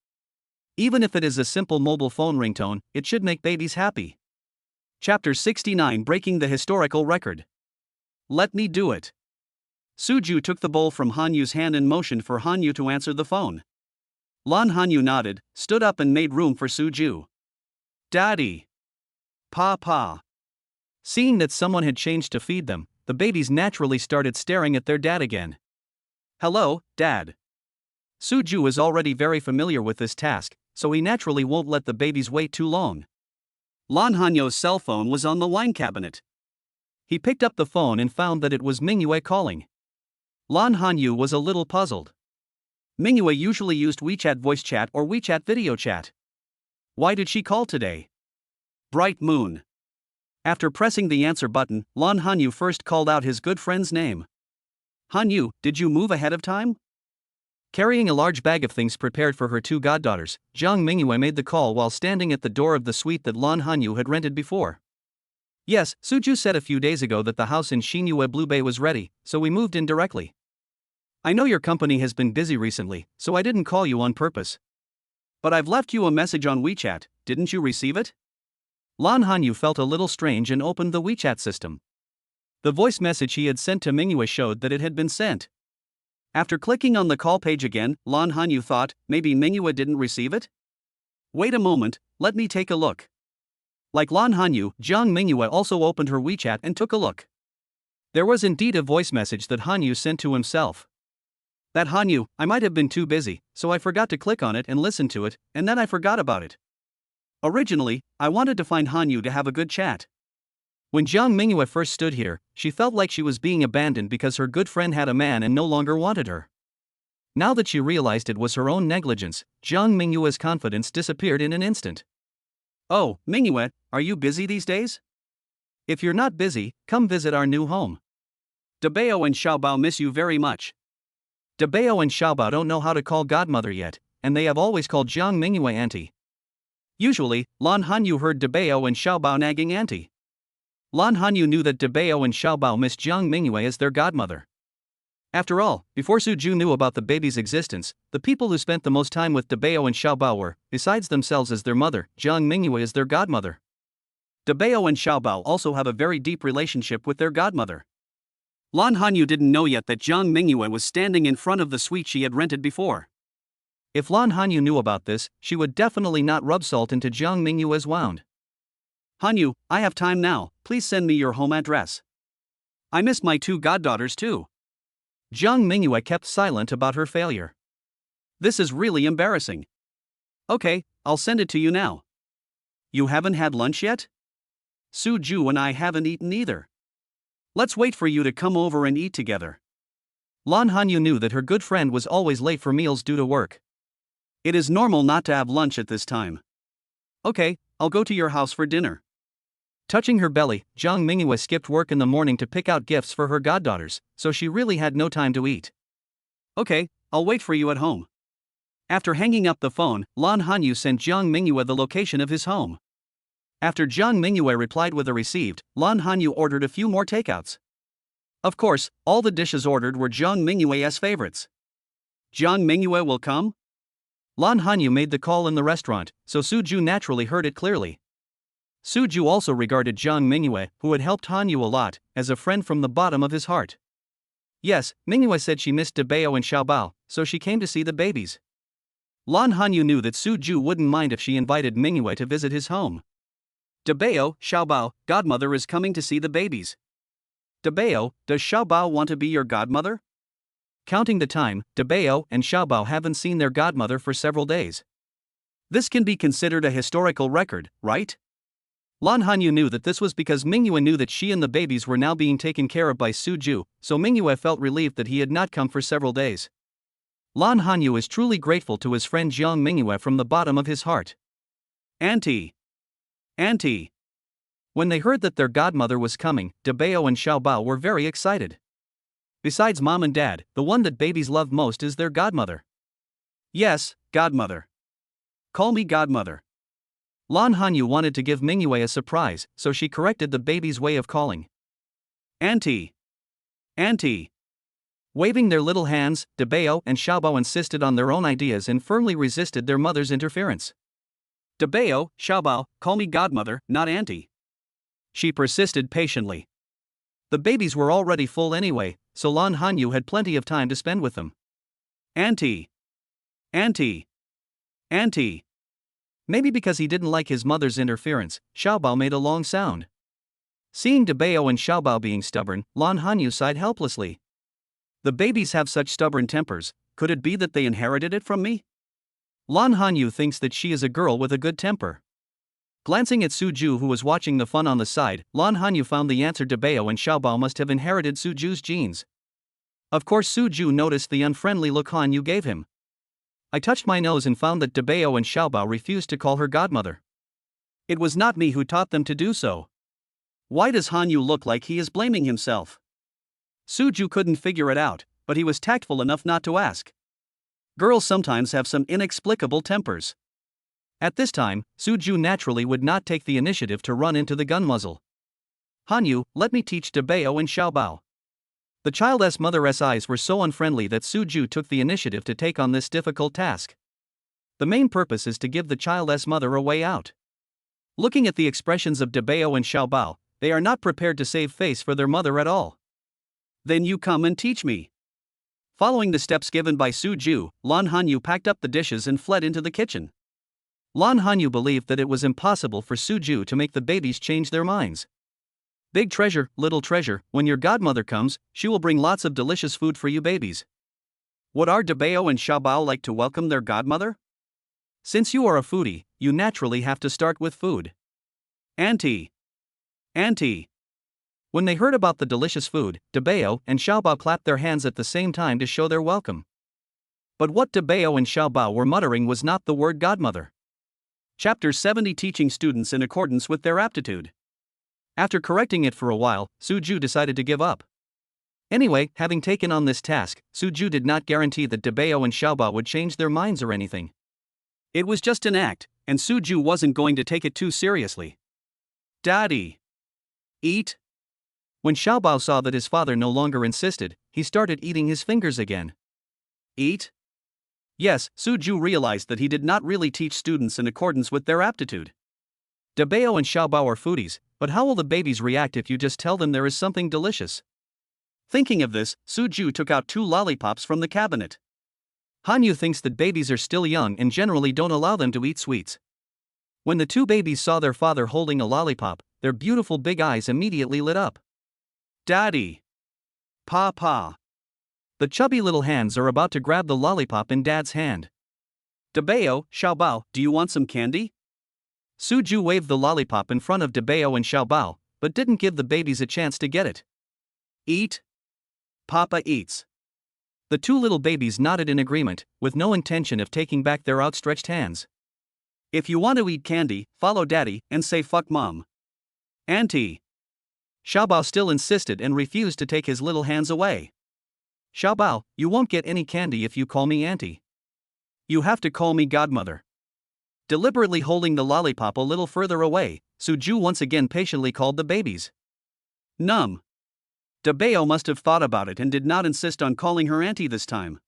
Even if it is a simple mobile phone ringtone, it should make babies happy. Chapter 69, Breaking the Historical Record. Let me do it. Suju took the bowl from Hanyu's hand and motioned for Hanyu to answer the phone. Lan Hanyu nodded, stood up and made room for Suju. Daddy. Papa. Seeing that someone had changed to feed them, the babies naturally started staring at their dad again. Hello, Dad. Suju is already very familiar with this task, so he naturally won't let the babies wait too long. Lan Hanyu's cell phone was on the wine cabinet. He picked up the phone and found that it was Mingyue calling. Lan Hanyu was a little puzzled. Mingyue usually used WeChat voice chat or WeChat video chat. Why did she call today? Bright moon. After pressing the answer button, Lan Hanyu first called out his good friend's name. Hanyu, did you move ahead of time? Carrying a large bag of things prepared for her two goddaughters, Zhang Mingyue made the call while standing at the door of the suite that Lan Hanyu had rented before. Yes, Suju said a few days ago that the house in Xinyue Blue Bay was ready, so we moved in directly. I know your company has been busy recently, so I didn't call you on purpose. But I've left you a message on WeChat, didn't you receive it? Lan Hanyu felt a little strange and opened the WeChat system. The voice message he had sent to Mingyue showed that it had been sent. After clicking on the call page again, Lan Hanyu thought, maybe Mingyue didn't receive it? Wait a moment, let me take a look. Like Lan Hanyu, Zhang Mingyue also opened her WeChat and took a look. There was indeed a voice message that Hanyu sent to himself. That Hanyu, I might have been too busy, so I forgot to click on it and listen to it, and then I forgot about it. Originally, I wanted to find Hanyu to have a good chat. When Zhang Mingyue first stood here, she felt like she was being abandoned because her good friend had a man and no longer wanted her. Now that she realized it was her own negligence, Zhang Mingyue's confidence disappeared in an instant. Oh, Mingyue, are you busy these days? If you're not busy, come visit our new home. Debeo and Xiaobao miss you very much. Debeo and Xiaobao don't know how to call godmother yet, and they have always called Zhang Mingyue Auntie. Usually, Lan Hanyu heard Debeo and Xiaobao nagging Auntie. Lan Hanyu knew that Debeo and Xiaobao missed Zhang Mingyue as their godmother. After all, before Suju knew about the baby's existence, the people who spent the most time with Debeo and Xiaobao were, besides themselves as their mother, Zhang Mingyue as their godmother. Debeo and Xiaobao also have a very deep relationship with their godmother. Lan Hanyu didn't know yet that Zhang Mingyue was standing in front of the suite she had rented before. If Lan Hanyu knew about this, she would definitely not rub salt into Zhang Mingyue's wound. Hanyu, I have time now, please send me your home address. I miss my two goddaughters too. Zhang Mingyue kept silent about her failure. This is really embarrassing. Okay, I'll send it to you now. You haven't had lunch yet? Suju and I haven't eaten either. Let's wait for you to come over and eat together. Lan Hanyu knew that her good friend was always late for meals due to work. It is normal not to have lunch at this time. Okay, I'll go to your house for dinner. Touching her belly, Zhang Mingyue skipped work in the morning to pick out gifts for her goddaughters, so she really had no time to eat. Okay, I'll wait for you at home. After hanging up the phone, Lan Hanyu sent Zhang Mingyue the location of his home. After Jiang Mingyue replied with a received, Lan Hanyu ordered a few more takeouts. Of course, all the dishes ordered were Jiang Mingyue's favorites. Jiang Mingyue will come? Lan Hanyu made the call in the restaurant, so Suju naturally heard it clearly. Suju also regarded Jiang Mingyue, who had helped Hanyu a lot, as a friend from the bottom of his heart. Yes, Mingyue said she missed Debao and Xiaobao, so she came to see the babies. Lan Hanyu knew that Suju wouldn't mind if she invited Mingyue to visit his home. Debao, Xiaobao, godmother is coming to see the babies. Debao, does Xiaobao want to be your godmother? Counting the time, Debao and Xiaobao haven't seen their godmother for several days. This can be considered a historical record, right? Lan Hanyu knew that this was because Mingyue knew that she and the babies were now being taken care of by Suju, so Mingyue felt relieved that he had not come for several days. Lan Hanyu is truly grateful to his friend Jiang Mingyue from the bottom of his heart. Auntie! Auntie! When they heard that their godmother was coming, Debao and Xiaobao were very excited. Besides mom and dad, the one that babies love most is their godmother. Yes, godmother. Call me godmother. Lan Hanyu wanted to give Mingyue a surprise, so she corrected the baby's way of calling. Auntie! Auntie! Waving their little hands, Debao and Xiaobao insisted on their own ideas and firmly resisted their mother's interference. Debao, Xiaobao, call me godmother, not auntie. She persisted patiently. The babies were already full anyway, so Lan Hanyu had plenty of time to spend with them. Auntie! Auntie! Auntie! Maybe because he didn't like his mother's interference, Xiaobao made a long sound. Seeing Debao and Xiaobao being stubborn, Lan Hanyu sighed helplessly. The babies have such stubborn tempers, could it be that they inherited it from me? Lan Hanyu thinks that she is a girl with a good temper. Glancing at Suju, who was watching the fun on the side, Lan Hanyu found the answer. Debao and Xiaobao must have inherited Suju's genes. Of course, Suju noticed the unfriendly look Hanyu gave him. I touched my nose and found that Debao and Xiaobao refused to call her godmother. It was not me who taught them to do so. Why does Hanyu look like he is blaming himself? Suju couldn't figure it out, but he was tactful enough not to ask. Girls sometimes have some inexplicable tempers. At this time, Suju naturally would not take the initiative to run into the gun muzzle. Hanyu, let me teach Debao and Xiaobao. The child's mother's eyes were so unfriendly that Suju took the initiative to take on this difficult task. The main purpose is to give the child's mother a way out. Looking at the expressions of Debao and Xiaobao, they are not prepared to save face for their mother at all. Then you come and teach me. Following the steps given by Suju, Lan Hanyu packed up the dishes and fled into the kitchen. Lan Hanyu believed that it was impossible for Suju to make the babies change their minds. Big treasure, little treasure, when your godmother comes, she will bring lots of delicious food for you babies. Would our Debao and Xiaobao like to welcome their godmother? Since you are a foodie, you naturally have to start with food. Auntie! Auntie! When they heard about the delicious food, Debao and Xiaobao clapped their hands at the same time to show their welcome. But what Debao and Xiaobao were muttering was not the word godmother. Chapter 70, Teaching Students in Accordance with Their Aptitude. After correcting it for a while, Suju decided to give up. Anyway, having taken on this task, Suju did not guarantee that Debao and Xiaobao would change their minds or anything. It was just an act, and Suju wasn't going to take it too seriously. Daddy! Eat? When Xiaobao saw that his father no longer insisted, he started eating his fingers again. Eat? Yes, Suju realized that he did not really teach students in accordance with their aptitude. Debao and Xiaobao are foodies, but how will the babies react if you just tell them there is something delicious? Thinking of this, Suju took out 2 lollipops from the cabinet. Hanyu thinks that babies are still young and generally don't allow them to eat sweets. When the 2 babies saw their father holding a lollipop, their beautiful big eyes immediately lit up. Daddy! Papa! The chubby little hands are about to grab the lollipop in Dad's hand. Debao, Xiaobao, do you want some candy? Suju waved the lollipop in front of Debao and Xiaobao, but didn't give the babies a chance to get it. Eat? Papa eats. The 2 little babies nodded in agreement, with no intention of taking back their outstretched hands. If you want to eat candy, follow Daddy and say fuck mom. Auntie! Xiaobao still insisted and refused to take his little hands away. Xiaobao, you won't get any candy if you call me Auntie. You have to call me godmother. Deliberately holding the lollipop a little further away, Suju once again patiently called the babies. Num. Dabeo must have thought about it and did not insist on calling her auntie this time.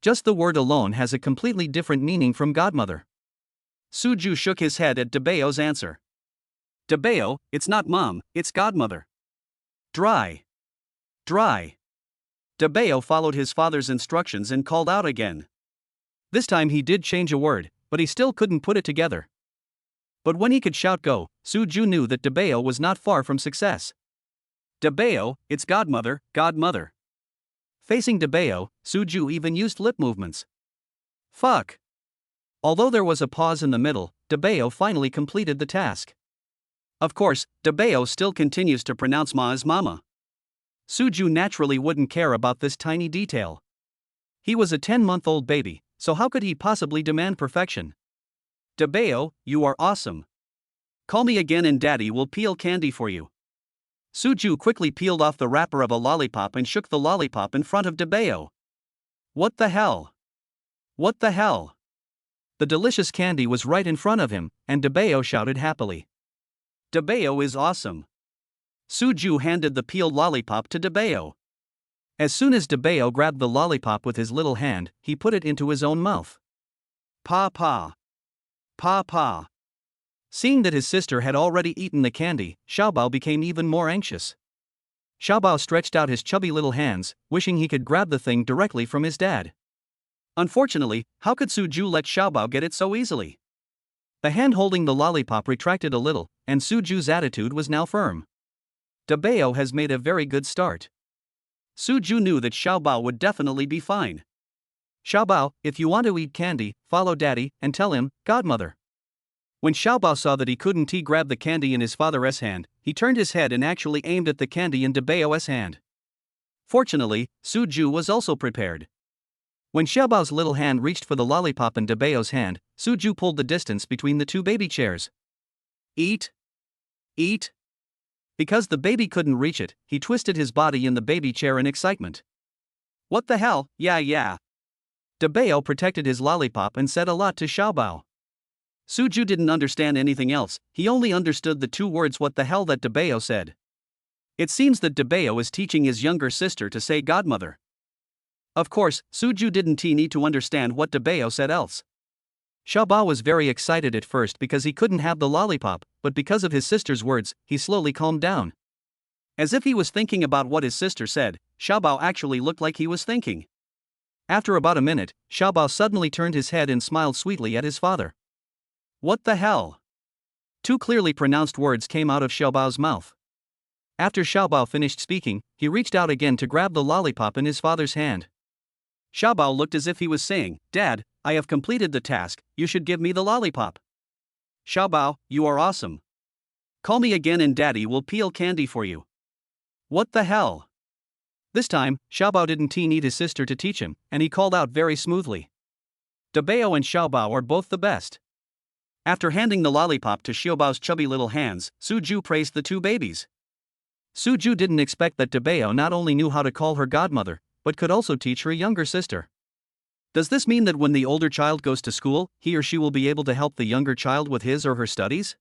Just the word alone has a completely different meaning from godmother. Suju shook his head at Dabeo's answer. Dabeo, it's not mom, it's godmother. Dry. Dry. Dabeo followed his father's instructions and called out again. This time he did change a word, but he still couldn't put it together. But when he could shout go, Suju knew that Dabeo was not far from success. Dabeo, it's godmother, godmother. Facing Dabeo, Suju even used lip movements. Fuck. Although there was a pause in the middle, Dabeo finally completed the task. Of course, Dabeo still continues to pronounce ma as mama. Suju naturally wouldn't care about this tiny detail. He was a 10-month-old baby, so how could he possibly demand perfection? Dabeo, you are awesome. Call me again and daddy will peel candy for you. Suju quickly peeled off the wrapper of a lollipop and shook the lollipop in front of Dabeo. What the hell? What the hell? The delicious candy was right in front of him, and Dabeo shouted happily. Dabeo is awesome. Suju handed the peeled lollipop to Dabeo. As soon as Dabeo grabbed the lollipop with his little hand, he put it into his own mouth. Pa pa. Pa pa. Seeing that his sister had already eaten the candy, Xiaobao became even more anxious. Xiaobao stretched out his chubby little hands, wishing he could grab the thing directly from his dad. Unfortunately, how could Suju let Xiaobao get it so easily? The hand holding the lollipop retracted a little, and Suju's attitude was now firm. Dabeo has made a very good start. Suju knew that Xiaobao would definitely be fine. Xiaobao, if you want to eat candy, follow daddy, and tell him, godmother. When Xiaobao saw that he couldn't grab the candy in his father's hand, he turned his head and actually aimed at the candy in Dabeo's hand. Fortunately, Suju was also prepared. When Xiaobao's little hand reached for the lollipop in Dabeo's hand, Suju pulled the distance between the two baby chairs. Eat. Eat. Because the baby couldn't reach it, he twisted his body in the baby chair in excitement. What the hell, yeah. Dabeo protected his lollipop and said a lot to Xiaobao. Suju didn't understand anything else, he only understood the two words what the hell that Dabeo said. It seems that Dabeo is teaching his younger sister to say godmother. Of course, Suju didn't need to understand what Dabeo said else. Xiaobao was very excited at first because he couldn't have the lollipop, but because of his sister's words, he slowly calmed down. As if he was thinking about what his sister said, Xiaobao actually looked like he was thinking. After about a minute, Xiaobao suddenly turned his head and smiled sweetly at his father. What the hell? Two clearly pronounced words came out of Xiaobao's mouth. After Xiaobao finished speaking, he reached out again to grab the lollipop in his father's hand. Xiaobao looked as if he was saying, Dad, I have completed the task, you should give me the lollipop. Xiaobao, you are awesome. Call me again and daddy will peel candy for you. What the hell? This time, Xiaobao didn't need his sister to teach him, and he called out very smoothly. Dabeo and Xiaobao are both the best. After handing the lollipop to Xiaobao's chubby little hands, Suju praised the two babies. Suju didn't expect that Dabeo not only knew how to call her godmother, but could also teach her younger sister. Does this mean that when the older child goes to school, he or she will be able to help the younger child with his or her studies?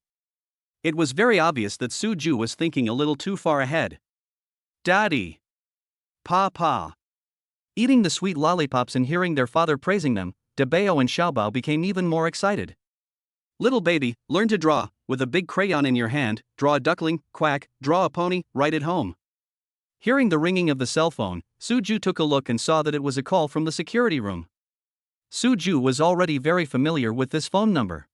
It was very obvious that Suju was thinking a little too far ahead. Daddy. Pa. Eating the sweet lollipops and hearing their father praising them, Dabeo and Xiaobao became even more excited. Little baby, learn to draw. With a big crayon in your hand, draw a duckling, quack, draw a pony, write it home. Hearing the ringing of the cell phone, Suju took a look and saw that it was a call from the security room. Suju was already very familiar with this phone number.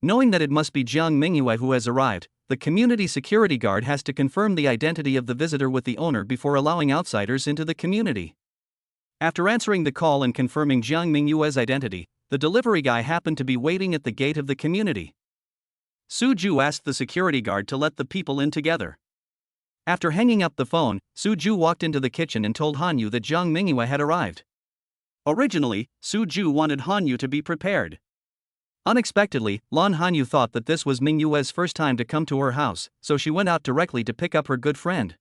Knowing that it must be Jiang Mingyue who has arrived, the community security guard has to confirm the identity of the visitor with the owner before allowing outsiders into the community. After answering the call and confirming Jiang Mingyue's identity, the delivery guy happened to be waiting at the gate of the community. Suju asked the security guard to let the people in together. After hanging up the phone, Suju walked into the kitchen and told Hanyu that Jiang Mingyue had arrived. Originally, Suju wanted Hanyu to be prepared. Unexpectedly, Lan Hanyu thought that this was Mingyue's first time to come to her house, so she went out directly to pick up her good friend.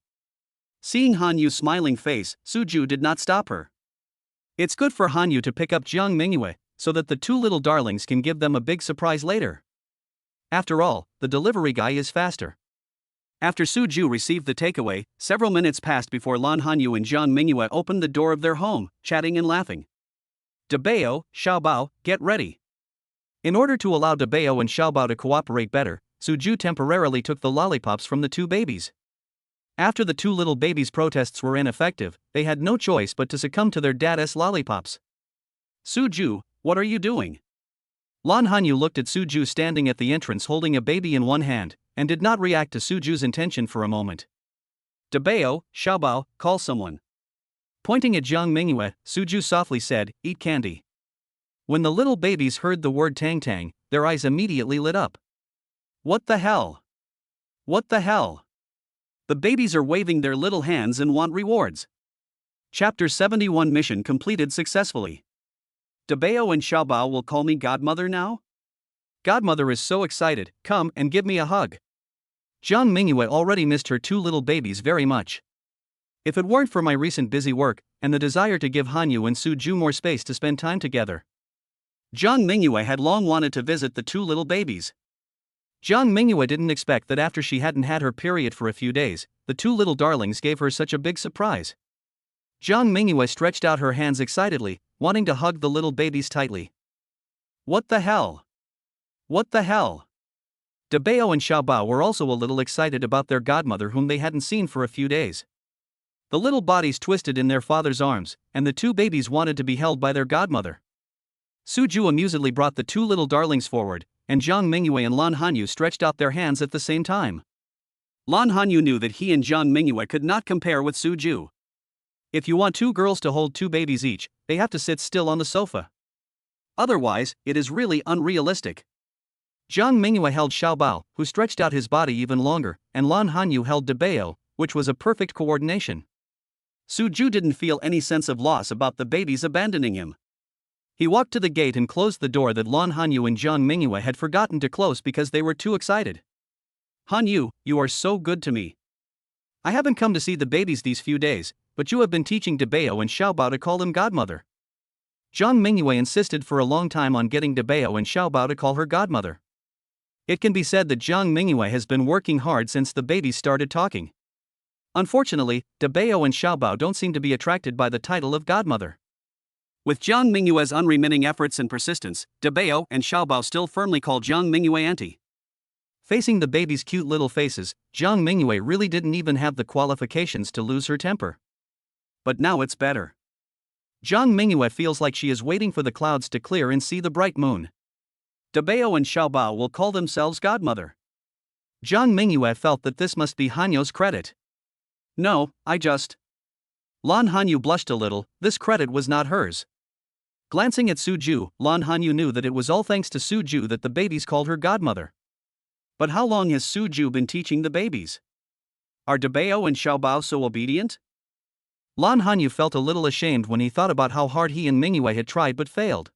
Seeing Hanyu's smiling face, Suju did not stop her. It's good for Hanyu to pick up Jiang Mingyue, so that the two little darlings can give them a big surprise later. After all, the delivery guy is faster. After Suju received the takeaway, several minutes passed before Lan Hanyu and Jiang Mingyue opened the door of their home, chatting and laughing. Dabeo, Xiaobao, get ready. In order to allow Dabeo and Xiaobao to cooperate better, Suju temporarily took the lollipops from the two babies. After the two little babies' protests were ineffective, they had no choice but to succumb to their dad's lollipops. Suju, what are you doing? Lan Hanyu looked at Suju standing at the entrance holding a baby in one hand, and did not react to Suju's intention for a moment. Dabeo, Xiaobao, call someone. Pointing at Jiang Mingyue, Suju softly said, eat candy. When the little babies heard the word tang tang, their eyes immediately lit up. What the hell? What the hell? The babies are waving their little hands and want rewards. Chapter 71 mission completed successfully. Dabeo and Xiaobao will call me godmother now? Godmother is so excited, come and give me a hug. Jiang Mingyue already missed her two little babies very much. If it weren't for my recent busy work, and the desire to give Hanyu and Suju more space to spend time together. Jiang Mingyue had long wanted to visit the two little babies. Jiang Mingyue didn't expect that after she hadn't had her period for a few days, the two little darlings gave her such a big surprise. Jiang Mingyue stretched out her hands excitedly, wanting to hug the little babies tightly. What the hell? What the hell? Dabeo and Xiaobao were also a little excited about their godmother whom they hadn't seen for a few days. The little bodies twisted in their father's arms, and the two babies wanted to be held by their godmother. Suju amusedly brought the two little darlings forward, and Jiang Mingyue and Lan Hanyu stretched out their hands at the same time. Lan Hanyu knew that he and Jiang Mingyue could not compare with Suju. If you want two girls to hold two babies each, they have to sit still on the sofa. Otherwise, it is really unrealistic. Jiang Mingyue held Xiaobao, who stretched out his body even longer, and Lan Hanyu held Dabeo, which was a perfect coordination. Suju didn't feel any sense of loss about the babies abandoning him. He walked to the gate and closed the door that Lan Hanyu and Jiang Mingyue had forgotten to close because they were too excited. Hanyu, you are so good to me. I haven't come to see the babies these few days, but you have been teaching Dabeo and Xiaobao to call him godmother. Jiang Mingyue insisted for a long time on getting Dabeo and Xiaobao to call her godmother. It can be said that Jiang Mingyue has been working hard since the babies started talking. Unfortunately, Dabeo and Xiaobao don't seem to be attracted by the title of godmother. With Jiang Mingyue's unremitting efforts and persistence, Dabeo and Xiaobao still firmly call Jiang Mingyue Auntie. Facing the babies' cute little faces, Jiang Mingyue really didn't even have the qualifications to lose her temper. But now it's better. Jiang Mingyue feels like she is waiting for the clouds to clear and see the bright moon. Dabeo and Xiaobao will call themselves godmother. Jiang Mingyue felt that this must be Hanyu's credit. No, I just... Lan Hanyu blushed a little, this credit was not hers. Glancing at Suju, Lan Hanyu knew that it was all thanks to Suju that the babies called her godmother. But how long has Suju been teaching the babies? Are Dabeo and Xiaobao so obedient? Lan Hanyu felt a little ashamed when he thought about how hard he and Mingyue had tried but failed.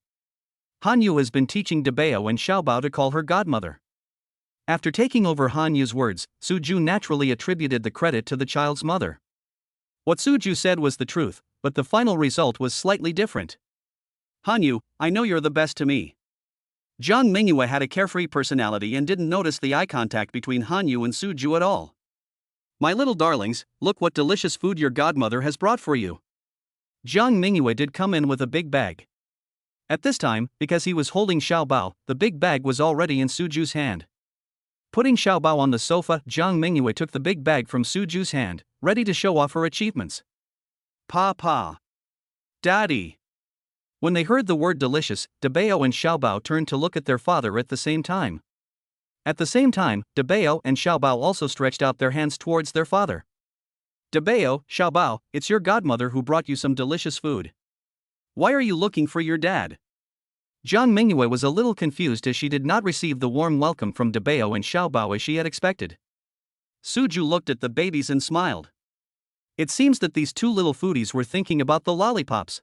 Hanyu has been teaching Dabeo and Xiaobao to call her godmother. After taking over Hanyu's words, Suju naturally attributed the credit to the child's mother. What Suju said was the truth, but the final result was slightly different. Hanyu, I know you're the best to me. Jiang Mingyue had a carefree personality and didn't notice the eye contact between Hanyu and Suju at all. My little darlings, look what delicious food your godmother has brought for you. Jiang Mingyue did come in with a big bag. At this time, because he was holding Xiaobao, the big bag was already in Suju's hand. Putting Xiaobao on the sofa, Jiang Mingyue took the big bag from Suju's hand, ready to show off her achievements. Papa. Daddy. When they heard the word delicious, Dabeo and Xiaobao turned to look at their father at the same time. At the same time, Dabeo and Xiaobao also stretched out their hands towards their father. Dabeo, Xiaobao, it's your godmother who brought you some delicious food. Why are you looking for your dad? Jiang Mingyue was a little confused as she did not receive the warm welcome from Dabeo and Xiaobao as she had expected. Suju looked at the babies and smiled. It seems that these two little foodies were thinking about the lollipops.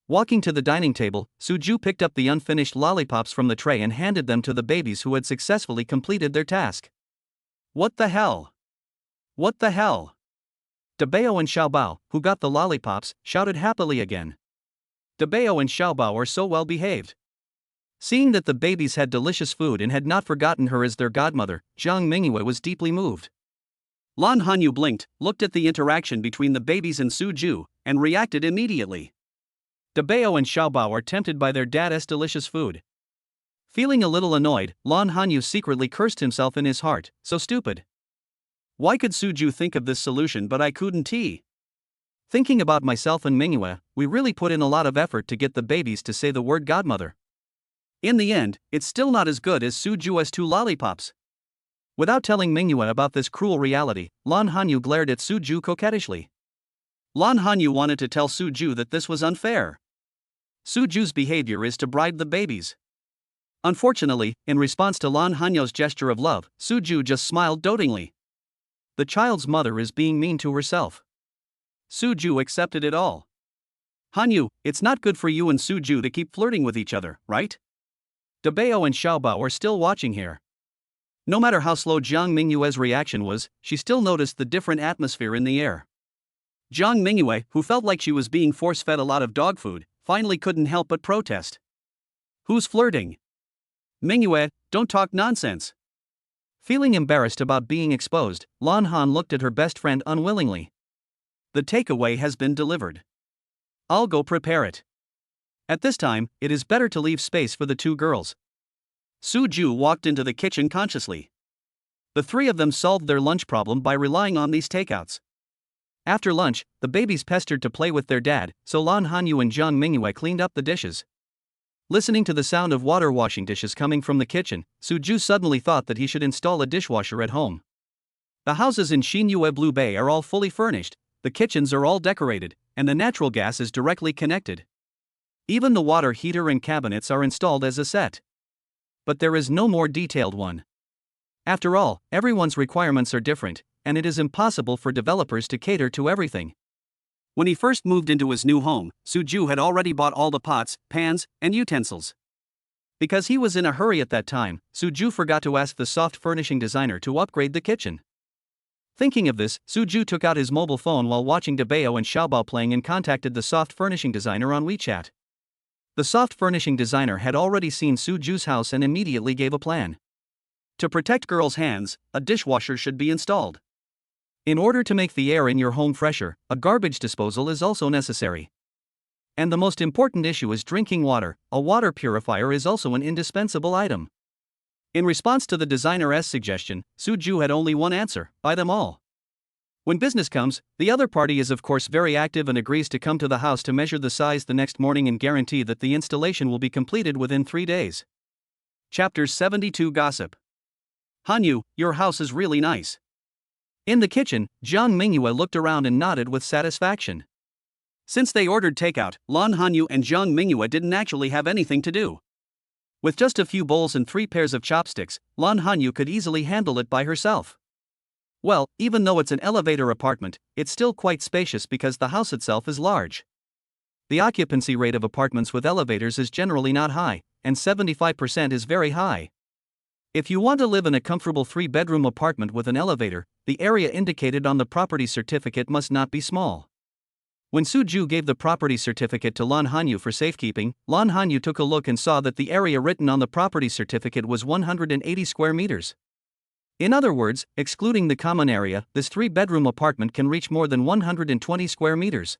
Walking to the dining table, Suju picked up the unfinished lollipops from the tray and handed them to the babies who had successfully completed their task. What the hell? What the hell? Dabeo and Xiaobao, who got the lollipops, shouted happily again. Dabeo and Xiaobao are so well behaved. Seeing that the babies had delicious food and had not forgotten her as their godmother, Jiang Mingyue was deeply moved. Lan Hanyu blinked, looked at the interaction between the babies and Su Ju, and reacted immediately. Dabeo and Xiaobao are tempted by their dad's delicious food. Feeling a little annoyed, Lan Hanyu secretly cursed himself in his heart, so stupid. Why could Su Ju think of this solution but I couldn't? Thinking about myself and Mingyue, we really put in a lot of effort to get the babies to say the word godmother. In the end, it's still not as good as Su Ju's 2 lollipops. Without telling Mingyue about this cruel reality, Lan Hanyu glared at Su Ju coquettishly. Lan Hanyu wanted to tell Su Ju that this was unfair. Su Ju's behavior is to bribe the babies. Unfortunately, in response to Lan Hanyu's gesture of love, Su Ju just smiled dotingly. The child's mother is being mean to herself. Su Ju accepted it all. Hanyu, it's not good for you and Su Ju to keep flirting with each other, right? Dabeo and Xiaobao are still watching here. No matter how slow Jiang Mingyue's reaction was, she still noticed the different atmosphere in the air. Jiang Mingyue, who felt like she was being force-fed a lot of dog food, finally couldn't help but protest. Who's flirting? Mingyue, don't talk nonsense. Feeling embarrassed about being exposed, Lan Han looked at her best friend unwillingly. The takeaway has been delivered. I'll go prepare it. At this time, it is better to leave space for the 2 girls. Su Ju walked into the kitchen consciously. The 3 of them solved their lunch problem by relying on these takeouts. After lunch, the babies pestered to play with their dad, so Lan Hanyu and Jiang Mingyue cleaned up the dishes. Listening to the sound of water washing dishes coming from the kitchen, Su Ju suddenly thought that he should install a dishwasher at home. The houses in Xinyue Blue Bay are all fully furnished, the kitchens are all decorated, and the natural gas is directly connected. Even the water heater and cabinets are installed as a set. But there is no more detailed one. After all, everyone's requirements are different, and it is impossible for developers to cater to everything. When he first moved into his new home, Su Ju had already bought all the pots, pans, and utensils. Because he was in a hurry at that time, Su Ju forgot to ask the soft furnishing designer to upgrade the kitchen. Thinking of this, Su Ju took out his mobile phone while watching Dabeo and Xiaobao playing and contacted the soft furnishing designer on WeChat. The soft furnishing designer had already seen Su Ju's house and immediately gave a plan. To protect girls' hands, a dishwasher should be installed. In order to make the air in your home fresher, a garbage disposal is also necessary. And the most important issue is drinking water. A water purifier is also an indispensable item. In response to the designer's suggestion, Su Ju had only one answer: buy them all. When business comes, the other party is of course very active and agrees to come to the house to measure the size the next morning and guarantee that the installation will be completed within 3 days. Chapter 72 Gossip. Hanyu, your house is really nice. In the kitchen, Jiang Mingyue looked around and nodded with satisfaction. Since they ordered takeout, Lan Hanyu and Jiang Mingyue didn't actually have anything to do. With just a few bowls and 3 pairs of chopsticks, Lan Hanyu could easily handle it by herself. Well, even though it's an elevator apartment, it's still quite spacious because the house itself is large. The occupancy rate of apartments with elevators is generally not high, and 75% is very high. If you want to live in a comfortable 3-bedroom apartment with an elevator, the area indicated on the property certificate must not be small. When Su Ju gave the property certificate to Lan Hanyu for safekeeping, Lan Hanyu took a look and saw that the area written on the property certificate was 180 square meters. In other words, excluding the common area, this 3-bedroom apartment can reach more than 120 square meters.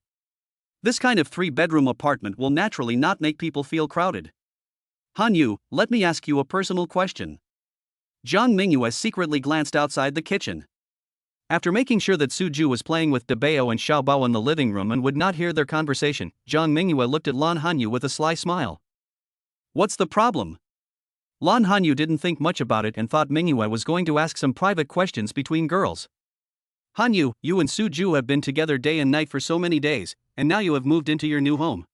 This kind of 3-bedroom apartment will naturally not make people feel crowded. Hanyu, let me ask you a personal question. Jiang Mingyue secretly glanced outside the kitchen. After making sure that Su Ju was playing with Dabeo and Xiaobao in the living room and would not hear their conversation, Jiang Mingyue looked at Lan Hanyu with a sly smile. What's the problem? Lan Hanyu didn't think much about it and thought Mingyue was going to ask some private questions between girls. Hanyu, you and Su Ju have been together day and night for so many days, and now you have moved into your new home.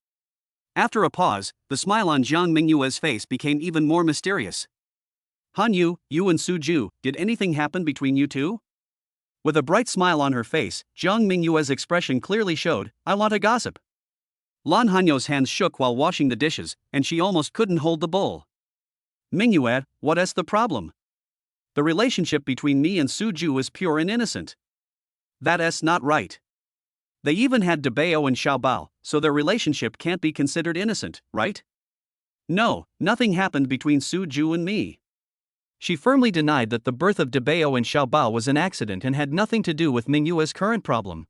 After a pause, the smile on Jiang Mingyue's face became even more mysterious. Hanyu, you and Su Ju, did anything happen between you two? With a bright smile on her face, Jiang Mingyue's expression clearly showed, I want to gossip. Lan Hanyu's hands shook while washing the dishes, and she almost couldn't hold the bowl. Mingyue, what's the problem? The relationship between me and Su Ju is pure and innocent. That's not right. They even had Debao and Xiaobao, so their relationship can't be considered innocent, right? No, nothing happened between Suju and me. She firmly denied that the birth of Debao and Xiaobao was an accident and had nothing to do with Mingyue's current problem.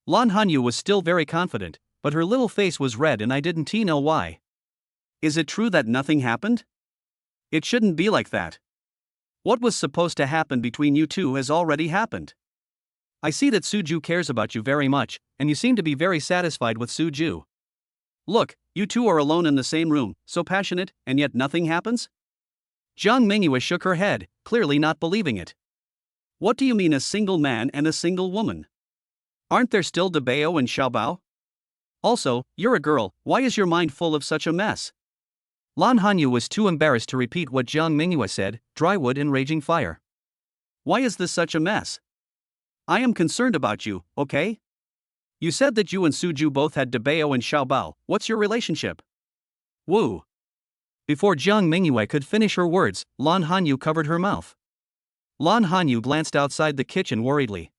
Lan Hanyu was still very confident, but her little face was red and I didn't know why. Is it true that nothing happened? It shouldn't be like that. What was supposed to happen between you two has already happened. I see that Suju cares about you very much, and you seem to be very satisfied with Suju. Look, you two are alone in the same room, so passionate, and yet nothing happens? Jiang Mingyue shook her head, clearly not believing it. What do you mean a single man and a single woman? Aren't there still Debao and Xiaobao? Also, you're a girl, why is your mind full of such a mess? Lan Hanyu was too embarrassed to repeat what Jiang Mingyue said, dry wood and raging fire. Why is this such a mess? I am concerned about you, okay? You said that you and Suju both had Debao and Xiaobao, what's your relationship? Woo. Before Jiang Mingyue could finish her words, Lan Hanyu covered her mouth. Lan Hanyu glanced outside the kitchen worriedly.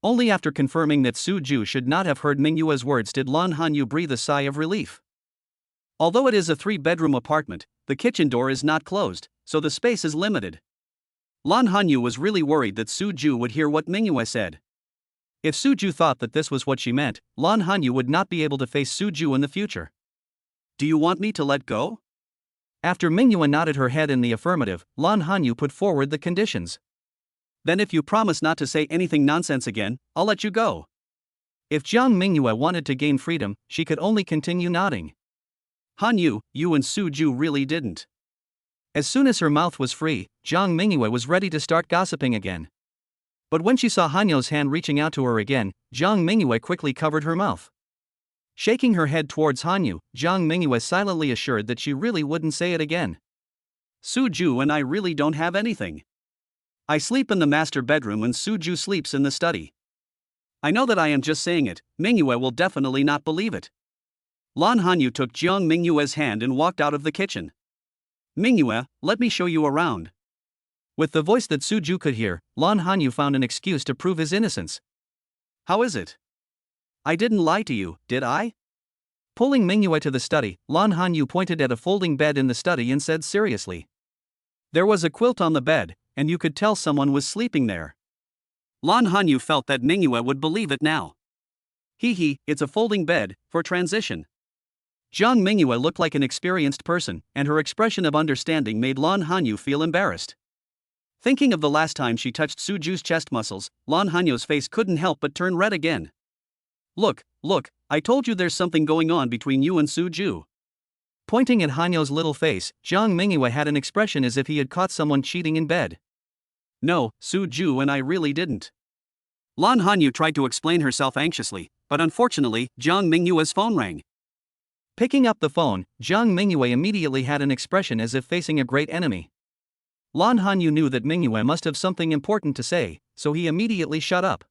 Only after confirming that Suju should not have heard Mingyue's words did Lan Hanyu breathe a sigh of relief. Although it is a 3-bedroom apartment, the kitchen door is not closed, so the space is limited. Lan Hanyu was really worried that Suju would hear what Mingyue said. If Suju thought that this was what she meant, Lan Hanyu would not be able to face Suju in the future. Do you want me to let go? After Mingyue nodded her head in the affirmative, Lan Hanyu put forward the conditions. Then if you promise not to say anything nonsense again, I'll let you go. If Jiang Mingyue wanted to gain freedom, she could only continue nodding. Hanyu, you and Suju really didn't. As soon as her mouth was free, Jiang Mingyue was ready to start gossiping again. But when she saw Hanyu's hand reaching out to her again, Jiang Mingyue quickly covered her mouth. Shaking her head towards Hanyu, Jiang Mingyue silently assured that she really wouldn't say it again. Suju and I really don't have anything. I sleep in the master bedroom and Suju sleeps in the study. I know that I am just saying it, Mingyue will definitely not believe it. Lan Hanyu took Jiang Mingyue's hand and walked out of the kitchen. Mingyue, let me show you around. With the voice that Suju could hear, Lan Hanyu found an excuse to prove his innocence. How is it? I didn't lie to you, did I? Pulling Mingyue to the study, Lan Hanyu pointed at a folding bed in the study and said seriously. There was a quilt on the bed, and you could tell someone was sleeping there. Lan Hanyu felt that Mingyue would believe it now. It's a folding bed, for transition. Jiang Mingyue looked like an experienced person, and her expression of understanding made Lan Hanyu feel embarrassed. Thinking of the last time she touched Suju's chest muscles, Lan Hanyu's face couldn't help but turn red again. Look, I told you there's something going on between you and Suju. Pointing at Hanyu's little face, Jiang Mingyue had an expression as if he had caught someone cheating in bed. No, Suju and I really didn't. Lan Hanyu tried to explain herself anxiously, but unfortunately, Jiang Mingyue's phone rang. Picking up the phone, Jiang Mingyue immediately had an expression as if facing a great enemy. Lan Hanyu knew that Mingyue must have something important to say, so he immediately shut up.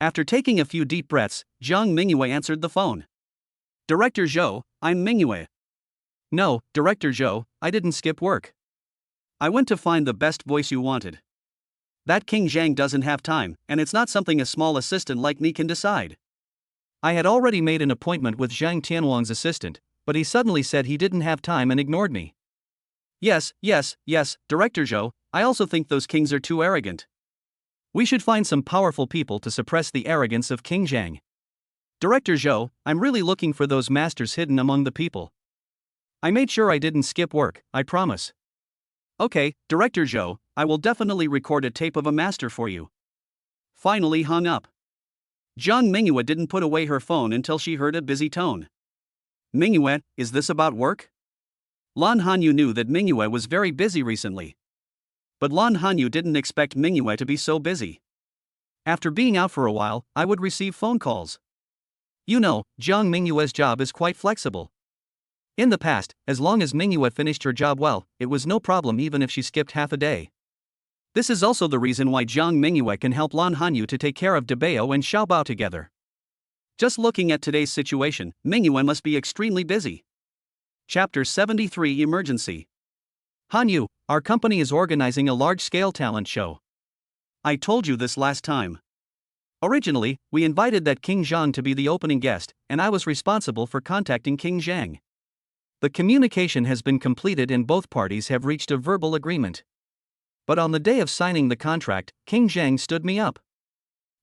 After taking a few deep breaths, Jiang Mingyue answered the phone. Director Zhou, I'm Mingyue. No, Director Zhou, I didn't skip work. I went to find the best voice you wanted. That King Zhang doesn't have time, and it's not something a small assistant like me can decide. I had already made an appointment with Zhang Tianwang's assistant, but he suddenly said he didn't have time and ignored me. Yes, Director Zhou, I also think those kings are too arrogant. We should find some powerful people to suppress the arrogance of King Zhang. Director Zhou, I'm really looking for those masters hidden among the people. I made sure I didn't skip work, I promise. Okay, Director Zhou, I will definitely record a tape of a master for you. Finally hung up. Jiang Mingyue didn't put away her phone until she heard a busy tone. Mingyue, is this about work? Lan Hanyu knew that Mingyue was very busy recently. But Lan Hanyu didn't expect Mingyue to be so busy. After being out for a while, I would receive phone calls. You know, Jiang Mingyue's job is quite flexible. In the past, as long as Mingyue finished her job well, it was no problem even if she skipped half a day. This is also the reason why Jiang Mingyue can help Lan Hanyu to take care of Debao and Xiaobao together. Just looking at today's situation, Mingyue must be extremely busy. Chapter 73 Emergency. Hanyu, our company is organizing a large-scale talent show. I told you this last time. Originally, we invited that King Zhang to be the opening guest, and I was responsible for contacting King Zhang. The communication has been completed and both parties have reached a verbal agreement. But on the day of signing the contract, King Zhang stood me up.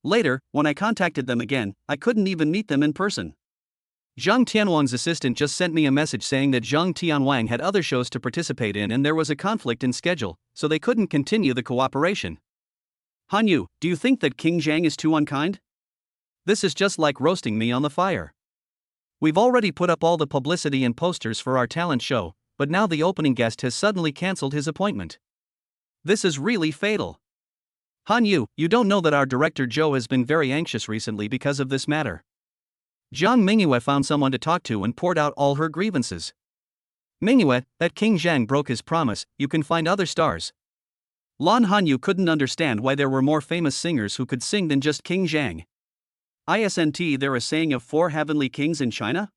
Later, when I contacted them again, I couldn't even meet them in person. Zhang Tianwang's assistant just sent me a message saying that Zhang Tianwang had other shows to participate in and there was a conflict in schedule, so they couldn't continue the cooperation. Hanyu, do you think that King Zhang is too unkind? This is just like roasting me on the fire. We've already put up all the publicity and posters for our talent show, but now the opening guest has suddenly cancelled his appointment. This is really fatal. Hanyu, you don't know that our director Zhou has been very anxious recently because of this matter. Zhang Mingyue found someone to talk to and poured out all her grievances. Mingyue, that King Zhang broke his promise, you can find other stars. Lan Hanyu couldn't understand why there were more famous singers who could sing than just King Zhang. Isn't there a saying of 4 heavenly kings in China?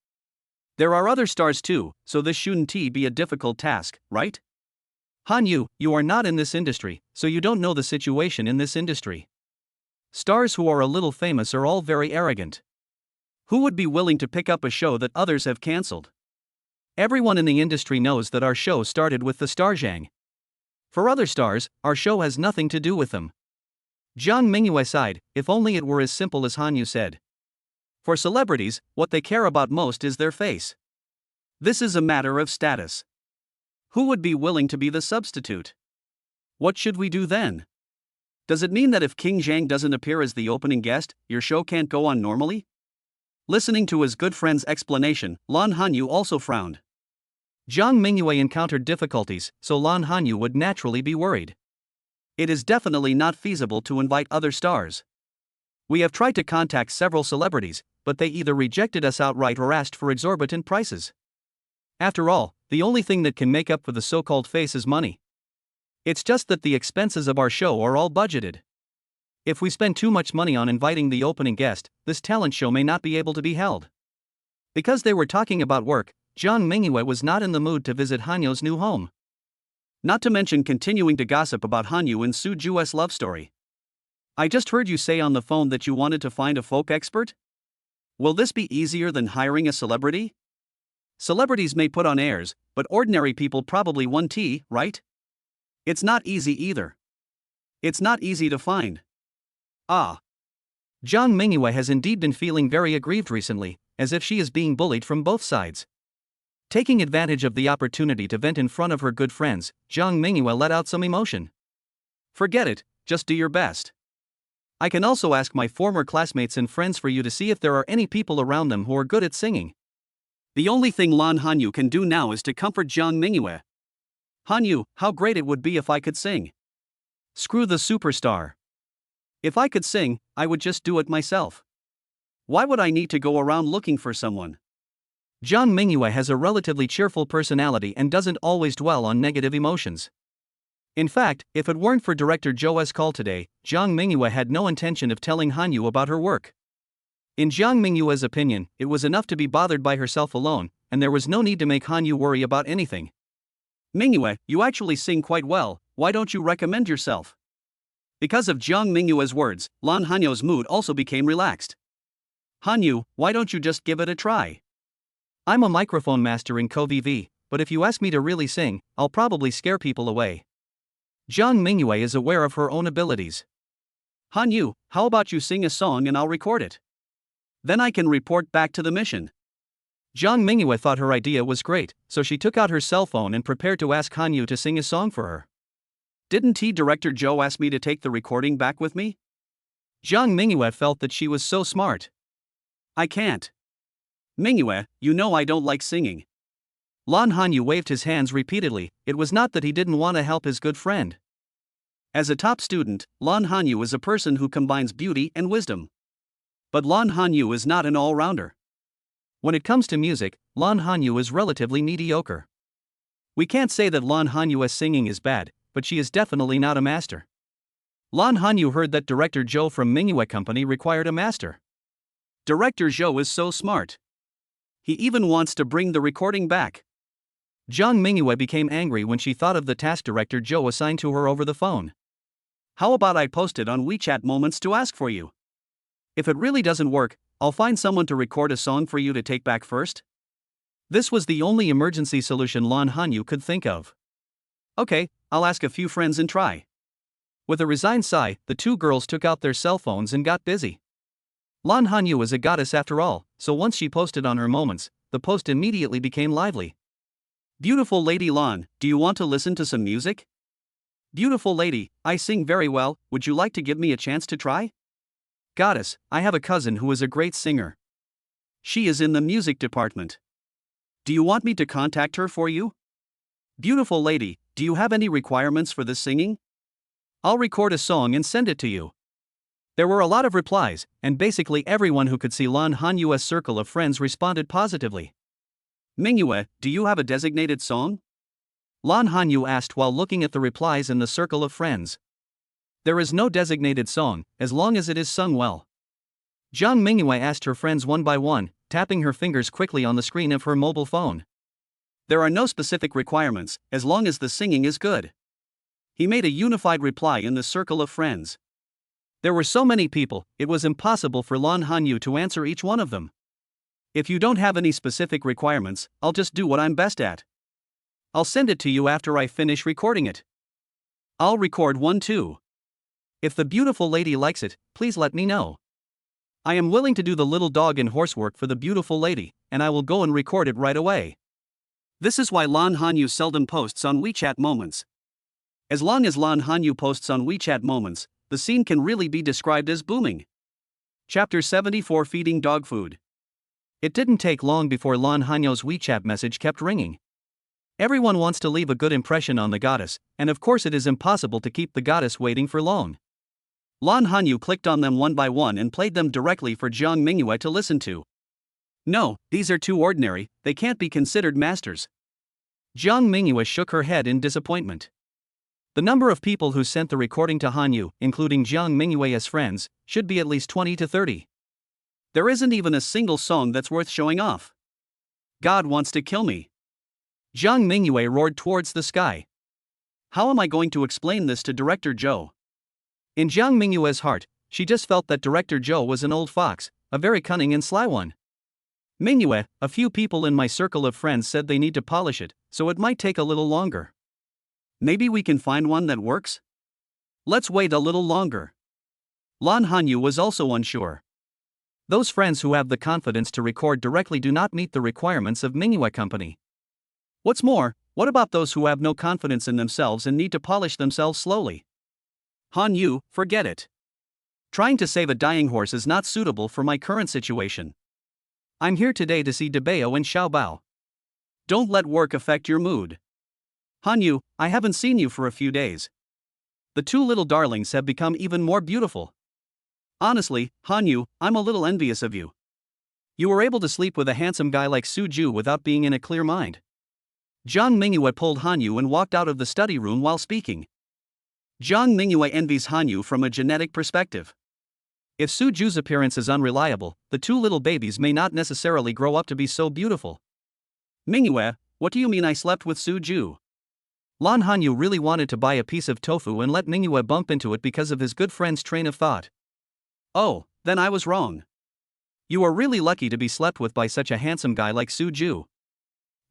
There are other stars too, so this shouldn't be a difficult task, right? Hanyu, you are not in this industry, so you don't know the situation in this industry. Stars who are a little famous are all very arrogant. Who would be willing to pick up a show that others have cancelled? Everyone in the industry knows that our show started with the star Zhang. For other stars, our show has nothing to do with them. Zhang Mingyue sighed, if only it were as simple as Hanyu said. For celebrities, what they care about most is their face. This is a matter of status. Who would be willing to be the substitute? What should we do then? Does it mean that if King Zhang doesn't appear as the opening guest, your show can't go on normally? Listening to his good friend's explanation, Lan Hanyu also frowned. Zhang Mingyue encountered difficulties, so Lan Hanyu would naturally be worried. It is definitely not feasible to invite other stars. We have tried to contact several celebrities, but they either rejected us outright or asked for exorbitant prices. After all, the only thing that can make up for the so-called face is money. It's just that the expenses of our show are all budgeted. If we spend too much money on inviting the opening guest, this talent show may not be able to be held. Because they were talking about work, Zhang Mingyue was not in the mood to visit Hanyu's new home. Not to mention continuing to gossip about Hanyu and Su Ju's love story. I just heard you say on the phone that you wanted to find a folk expert? Will this be easier than hiring a celebrity? Celebrities may put on airs, but ordinary people probably won't, right? It's not easy either. It's not easy to find. Zhang Mingyue has indeed been feeling very aggrieved recently, as if she is being bullied from both sides. Taking advantage of the opportunity to vent in front of her good friends, Zhang Mingyue let out some emotion. Forget it, just do your best. I can also ask my former classmates and friends for you to see if there are any people around them who are good at singing. The only thing Lan Hanyu can do now is to comfort Zhang Mingyue. Hanyu, how great it would be if I could sing. Screw the superstar. If I could sing, I would just do it myself. Why would I need to go around looking for someone? Zhang Mingyue has a relatively cheerful personality and doesn't always dwell on negative emotions. In fact, if it weren't for director Zhou's call today, Zhang Mingyue had no intention of telling Hanyu about her work. In Zhang Mingyue's opinion, it was enough to be bothered by herself alone, and there was no need to make Hanyu worry about anything. Mingyue, you actually sing quite well, why don't you recommend yourself? Because of Zhang Mingyue's words, Lan Hanyu's mood also became relaxed. Hanyu, why don't you just give it a try? I'm a microphone master in CoVV, but if you ask me to really sing, I'll probably scare people away. Zhang Mingyue is aware of her own abilities. Hanyu, how about you sing a song and I'll record it? Then I can report back to the mission. Zhang Mingyue thought her idea was great, so she took out her cell phone and prepared to ask Hanyu to sing a song for her. Didn't director Zhou ask me to take the recording back with me? Zhang Mingyue felt that she was so smart. I can't. Mingyue, you know I don't like singing. Lan Hanyu waved his hands repeatedly. It was not that he didn't want to help his good friend. As a top student, Lan Hanyu is a person who combines beauty and wisdom. But Lan Hanyu is not an all-rounder. When it comes to music, Lan Hanyu is relatively mediocre. We can't say that Lan Hanyu's singing is bad, but she is definitely not a master. Lan Hanyu heard that director Zhou from Mingyue Company required a master. Director Zhou is so smart. He even wants to bring the recording back. Zhang Mingyue became angry when she thought of the task director Zhou assigned to her over the phone. How about I post it on WeChat Moments to ask for you? If it really doesn't work, I'll find someone to record a song for you to take back first. This was the only emergency solution Lan Hanyu could think of. Okay, I'll ask a few friends and try. With a resigned sigh, the two girls took out their cell phones and got busy. Lan Hanyu is a goddess after all, so once she posted on her moments, the post immediately became lively. Beautiful lady Lan, do you want to listen to some music? Beautiful lady, I sing very well, would you like to give me a chance to try? Goddess, I have a cousin who is a great singer. She is in the music department. Do you want me to contact her for you? Beautiful lady, do you have any requirements for this singing? I'll record a song and send it to you. There were a lot of replies, and basically everyone who could see Lan Hanyu's circle of friends responded positively. Mingyue, do you have a designated song? Lan Hanyu asked while looking at the replies in the circle of friends. There is no designated song, as long as it is sung well. Jiang Mingyue asked her friends one by one, tapping her fingers quickly on the screen of her mobile phone. There are no specific requirements, as long as the singing is good. He made a unified reply in the circle of friends. There were so many people, it was impossible for Lan Hanyu to answer each one of them. If you don't have any specific requirements, I'll just do what I'm best at. I'll send it to you after I finish recording it. I'll record one too. If the beautiful lady likes it, please let me know. I am willing to do the little dog and horse work for the beautiful lady, and I will go and record it right away. This is why Lan Hanyu seldom posts on WeChat Moments. As long as Lan Hanyu posts on WeChat Moments, the scene can really be described as booming. Chapter 74 Feeding Dog Food. It didn't take long before Lan Hanyu's WeChat message kept ringing. Everyone wants to leave a good impression on the goddess, and of course it is impossible to keep the goddess waiting for long. Lan Hanyu clicked on them one by one and played them directly for Jiang Mingyue to listen to. No, these are too ordinary, they can't be considered masters. Jiang Mingyue shook her head in disappointment. The number of people who sent the recording to Hanyu, including Jiang Mingyue as friends, should be at least 20 to 30. There isn't even a single song that's worth showing off. God wants to kill me. Jiang Mingyue roared towards the sky. How am I going to explain this to Director Zhou? In Jiang Mingyue's heart, she just felt that Director Zhou was an old fox, a very cunning and sly one. Mingyue, a few people in my circle of friends said they need to polish it, so it might take a little longer. Maybe we can find one that works? Let's wait a little longer. Lan Hanyu was also unsure. Those friends who have the confidence to record directly do not meet the requirements of Mingyue Company. What's more, what about those who have no confidence in themselves and need to polish themselves slowly? Hanyu, forget it. Trying to save a dying horse is not suitable for my current situation. I'm here today to see Debao and Xiaobao. Don't let work affect your mood. Hanyu, I haven't seen you for a few days. The two little darlings have become even more beautiful. Honestly, Hanyu, I'm a little envious of you. You were able to sleep with a handsome guy like Suju without being in a clear mind. Jiang Mingyue pulled Hanyu and walked out of the study room while speaking. Jiang Mingyue envies Hanyu from a genetic perspective. If Suju's appearance is unreliable, the two little babies may not necessarily grow up to be so beautiful. Mingyue, what do you mean I slept with Suju? Lan Hanyu really wanted to buy a piece of tofu and let Mingyue bump into it because of his good friend's train of thought. Oh, then I was wrong. You are really lucky to be slept with by such a handsome guy like Suju.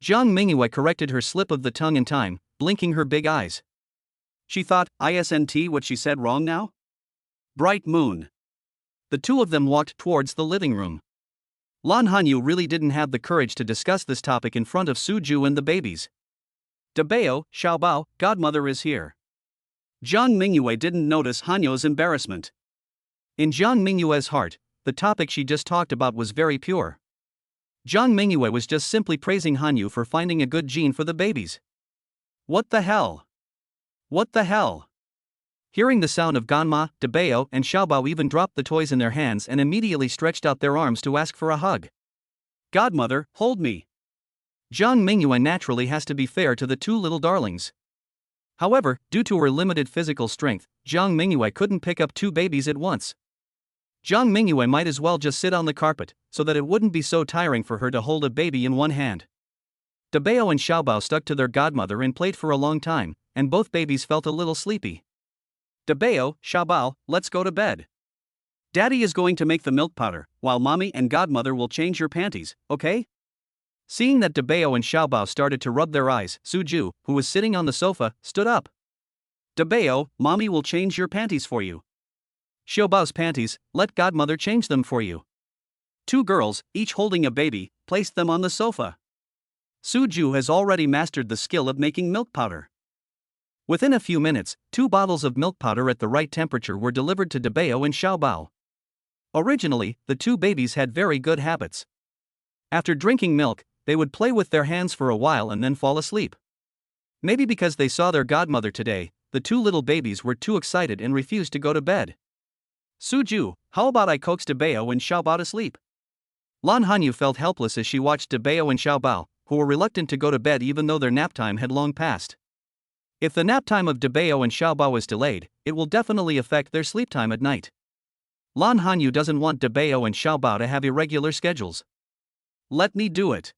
Jiang Mingyue corrected her slip of the tongue in time, blinking her big eyes. She thought, isn't what she said wrong now? Bright moon. The two of them walked towards the living room. Lan Hanyu really didn't have the courage to discuss this topic in front of Suju and the babies. Debao, Xiaobao, godmother is here. Jiang Mingyue didn't notice Hanyu's embarrassment. In Jiang Mingyue's heart, the topic she just talked about was very pure. Jiang Mingyue was just simply praising Hanyu for finding a good gene for the babies. What the hell? What the hell? Hearing the sound of Ganma, Debao and Xiaobao even dropped the toys in their hands and immediately stretched out their arms to ask for a hug. Godmother, hold me. Jiang Mingyue naturally has to be fair to the two little darlings. However, due to her limited physical strength, Jiang Mingyue couldn't pick up two babies at once. Jiang Mingyue might as well just sit on the carpet, so that it wouldn't be so tiring for her to hold a baby in one hand. Debao and Xiaobao stuck to their godmother and played for a long time, and both babies felt a little sleepy. Debao, Xiaobao, let's go to bed. Daddy is going to make the milk powder, while mommy and godmother will change your panties, okay? Seeing that Dabeo and Xiaobao started to rub their eyes, Suju, who was sitting on the sofa, stood up. Dabeo, mommy will change your panties for you. Xiaobao's panties, let godmother change them for you. Two girls, each holding a baby, placed them on the sofa. Suju has already mastered the skill of making milk powder. Within a few minutes, 2 bottles of milk powder at the right temperature were delivered to Dabeo and Xiaobao. Originally, the 2 babies had very good habits. After drinking milk, they would play with their hands for a while and then fall asleep. Maybe because they saw their godmother today, the 2 little babies were too excited and refused to go to bed. Suju, how about I coax Dabeo and Xiaobao to sleep? Lan Hanyu felt helpless as she watched Dabeo and Xiaobao, who were reluctant to go to bed even though their nap time had long passed. If the nap time of Dabeo and Xiaobao is delayed, it will definitely affect their sleep time at night. Lan Hanyu doesn't want Dabeo and Xiaobao to have irregular schedules. Let me do it.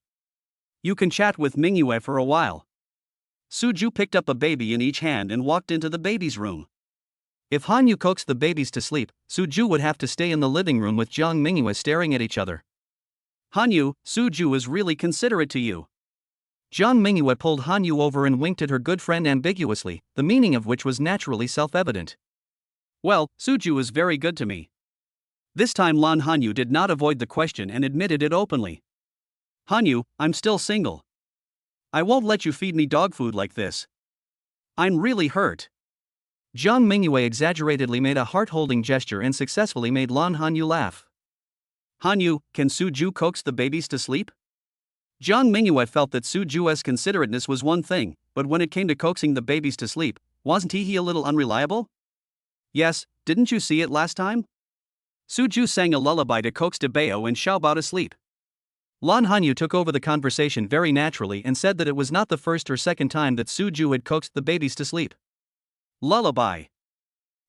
You can chat with Mingyue for a while. Suju picked up a baby in each hand and walked into the baby's room. If Hanyu coaxed the babies to sleep, Suju would have to stay in the living room with Jiang Mingyue staring at each other. Hanyu, Suju is really considerate to you. Jiang Mingyue pulled Hanyu over and winked at her good friend ambiguously, the meaning of which was naturally self-evident. Well, Suju is very good to me. This time Lan Hanyu did not avoid the question and admitted it openly. Hanyu, I'm still single. I won't let you feed me dog food like this. I'm really hurt. Jiang Mingyue exaggeratedly made a heart-holding gesture and successfully made Lan Hanyu laugh. Hanyu, can Suju coax the babies to sleep? Jiang Mingyue felt that Suju's considerateness was one thing, but when it came to coaxing the babies to sleep, wasn't he a little unreliable? Yes, didn't you see it last time? Suju sang a lullaby to coax Dabeo and Xiaobao to sleep. Lan Hanyu took over the conversation very naturally and said that it was not the first or second time that Suju had coaxed the babies to sleep. Lullaby.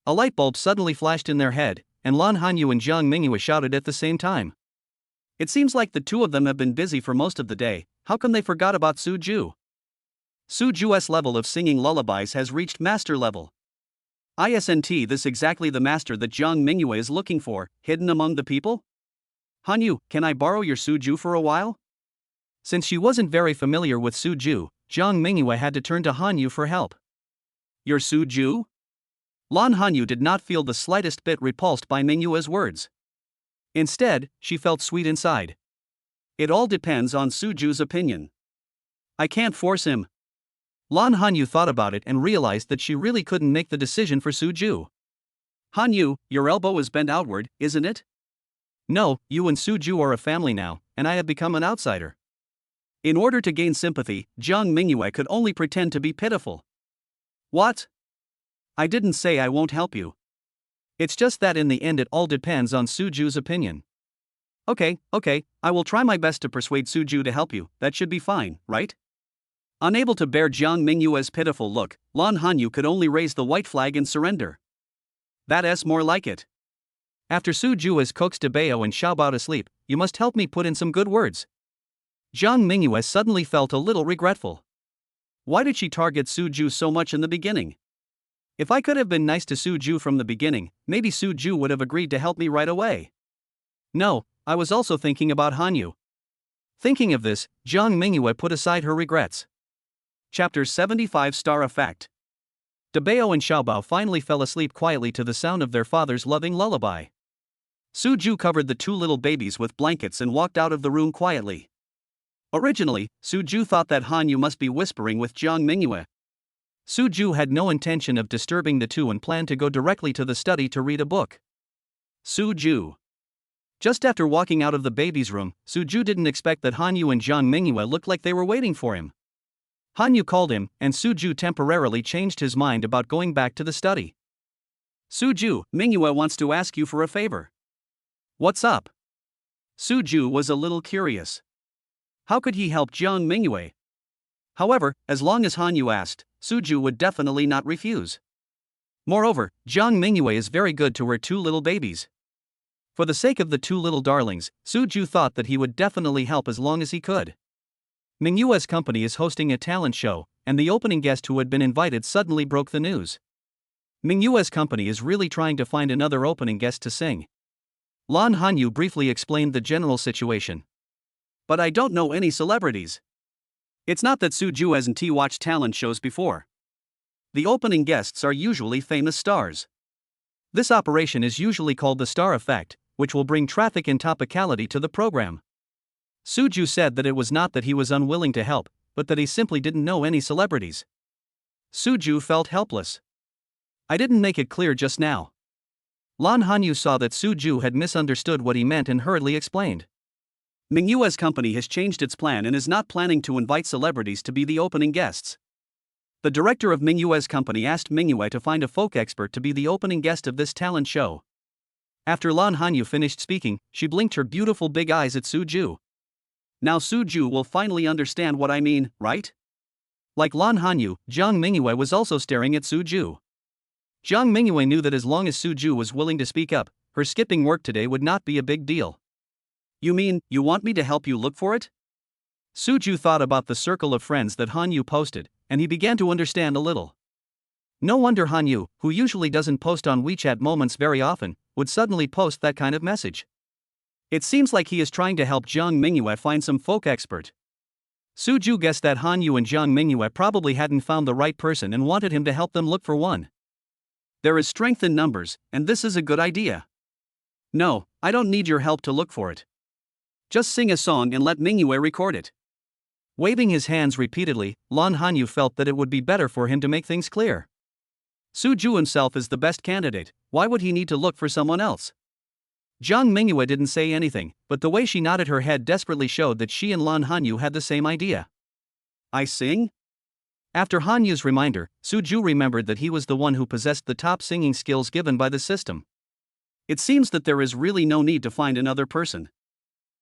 A light bulb suddenly flashed in their head, and Lan Hanyu and Jiang Mingyue shouted at the same time. It seems like the two of them have been busy for most of the day. How come they forgot about Suju? Suju's level of singing lullabies has reached master level. Isn't this exactly the master that Jiang Mingyue is looking for, hidden among the people? Hanyu, can I borrow your Suju for a while? Since she wasn't very familiar with Suju, Jiang Mingyue had to turn to Hanyu for help. Your Suju? Lan Hanyu did not feel the slightest bit repulsed by Mingyue's words. Instead, she felt sweet inside. It all depends on Suju's opinion. I can't force him. Lan Hanyu thought about it and realized that she really couldn't make the decision for Suju. Hanyu, your elbow is bent outward, isn't it? No, you and Suju are a family now, and I have become an outsider. In order to gain sympathy, Jiang Mingyue could only pretend to be pitiful. What? I didn't say I won't help you. It's just that in the end it all depends on Suju's opinion. Okay, I will try my best to persuade Suju to help you, that should be fine, right? Unable to bear Jiang Mingyue's pitiful look, Lan Hanyu could only raise the white flag and surrender. That's more like it. After Suju has coaxed Dabeo and Xiaobao to sleep, you must help me put in some good words. Jiang Mingyue suddenly felt a little regretful. Why did she target Suju so much in the beginning? If I could have been nice to Suju from the beginning, maybe Suju would have agreed to help me right away. No, I was also thinking about Hanyu. Thinking of this, Jiang Mingyue put aside her regrets. Chapter 75 Star Effect. Dabeo and Xiaobao finally fell asleep quietly to the sound of their father's loving lullaby. Suju covered the 2 little babies with blankets and walked out of the room quietly. Originally, Suju thought that Hanyu must be whispering with Jiang Mingyue. Suju had no intention of disturbing the two and planned to go directly to the study to read a book. Suju. Just after walking out of the baby's room, Suju didn't expect that Hanyu and Jiang Mingyue looked like they were waiting for him. Hanyu called him, and Suju temporarily changed his mind about going back to the study. Suju, Mingyue wants to ask you for a favor. What's up? Suju was a little curious. How could he help Jiang Mingyue? However, as long as Hanyu asked, Suju would definitely not refuse. Moreover, Jiang Mingyue is very good to her 2 little babies. For the sake of the 2 little darlings, Suju thought that he would definitely help as long as he could. Mingyue's company is hosting a talent show, and the opening guest who had been invited suddenly broke the news. Mingyue's company is really trying to find another opening guest to sing. Lan Hanyu briefly explained the general situation. But I don't know any celebrities. It's not that Suju hasn't watched talent shows before. The opening guests are usually famous stars. This operation is usually called the star effect, which will bring traffic and topicality to the program. Suju said that it was not that he was unwilling to help, but that he simply didn't know any celebrities. Suju felt helpless. I didn't make it clear just now. Lan Hanyu saw that Suju had misunderstood what he meant and hurriedly explained. Mingyue's company has changed its plan and is not planning to invite celebrities to be the opening guests. The director of Mingyue's company asked Mingyue to find a folk expert to be the opening guest of this talent show. After Lan Hanyu finished speaking, she blinked her beautiful big eyes at Suju. Now Suju will finally understand what I mean, right? Like Lan Hanyu, Jiang Mingyue was also staring at Suju. Jiang Mingyue knew that as long as Suju was willing to speak up, her skipping work today would not be a big deal. You mean, you want me to help you look for it? Suju thought about the circle of friends that Hanyu posted, and he began to understand a little. No wonder Hanyu, who usually doesn't post on WeChat Moments very often, would suddenly post that kind of message. It seems like he is trying to help Jiang Mingyue find some folk expert. Suju guessed that Hanyu and Jiang Mingyue probably hadn't found the right person and wanted him to help them look for one. There is strength in numbers, and this is a good idea. No, I don't need your help to look for it. Just sing a song and let Mingyue record it. Waving his hands repeatedly, Lan Hanyu felt that it would be better for him to make things clear. Suju himself is the best candidate, why would he need to look for someone else? Jiang Mingyue didn't say anything, but the way she nodded her head desperately showed that she and Lan Hanyu had the same idea. I sing? After Hanyu's reminder, Suju remembered that he was the one who possessed the top singing skills given by the system. It seems that there is really no need to find another person.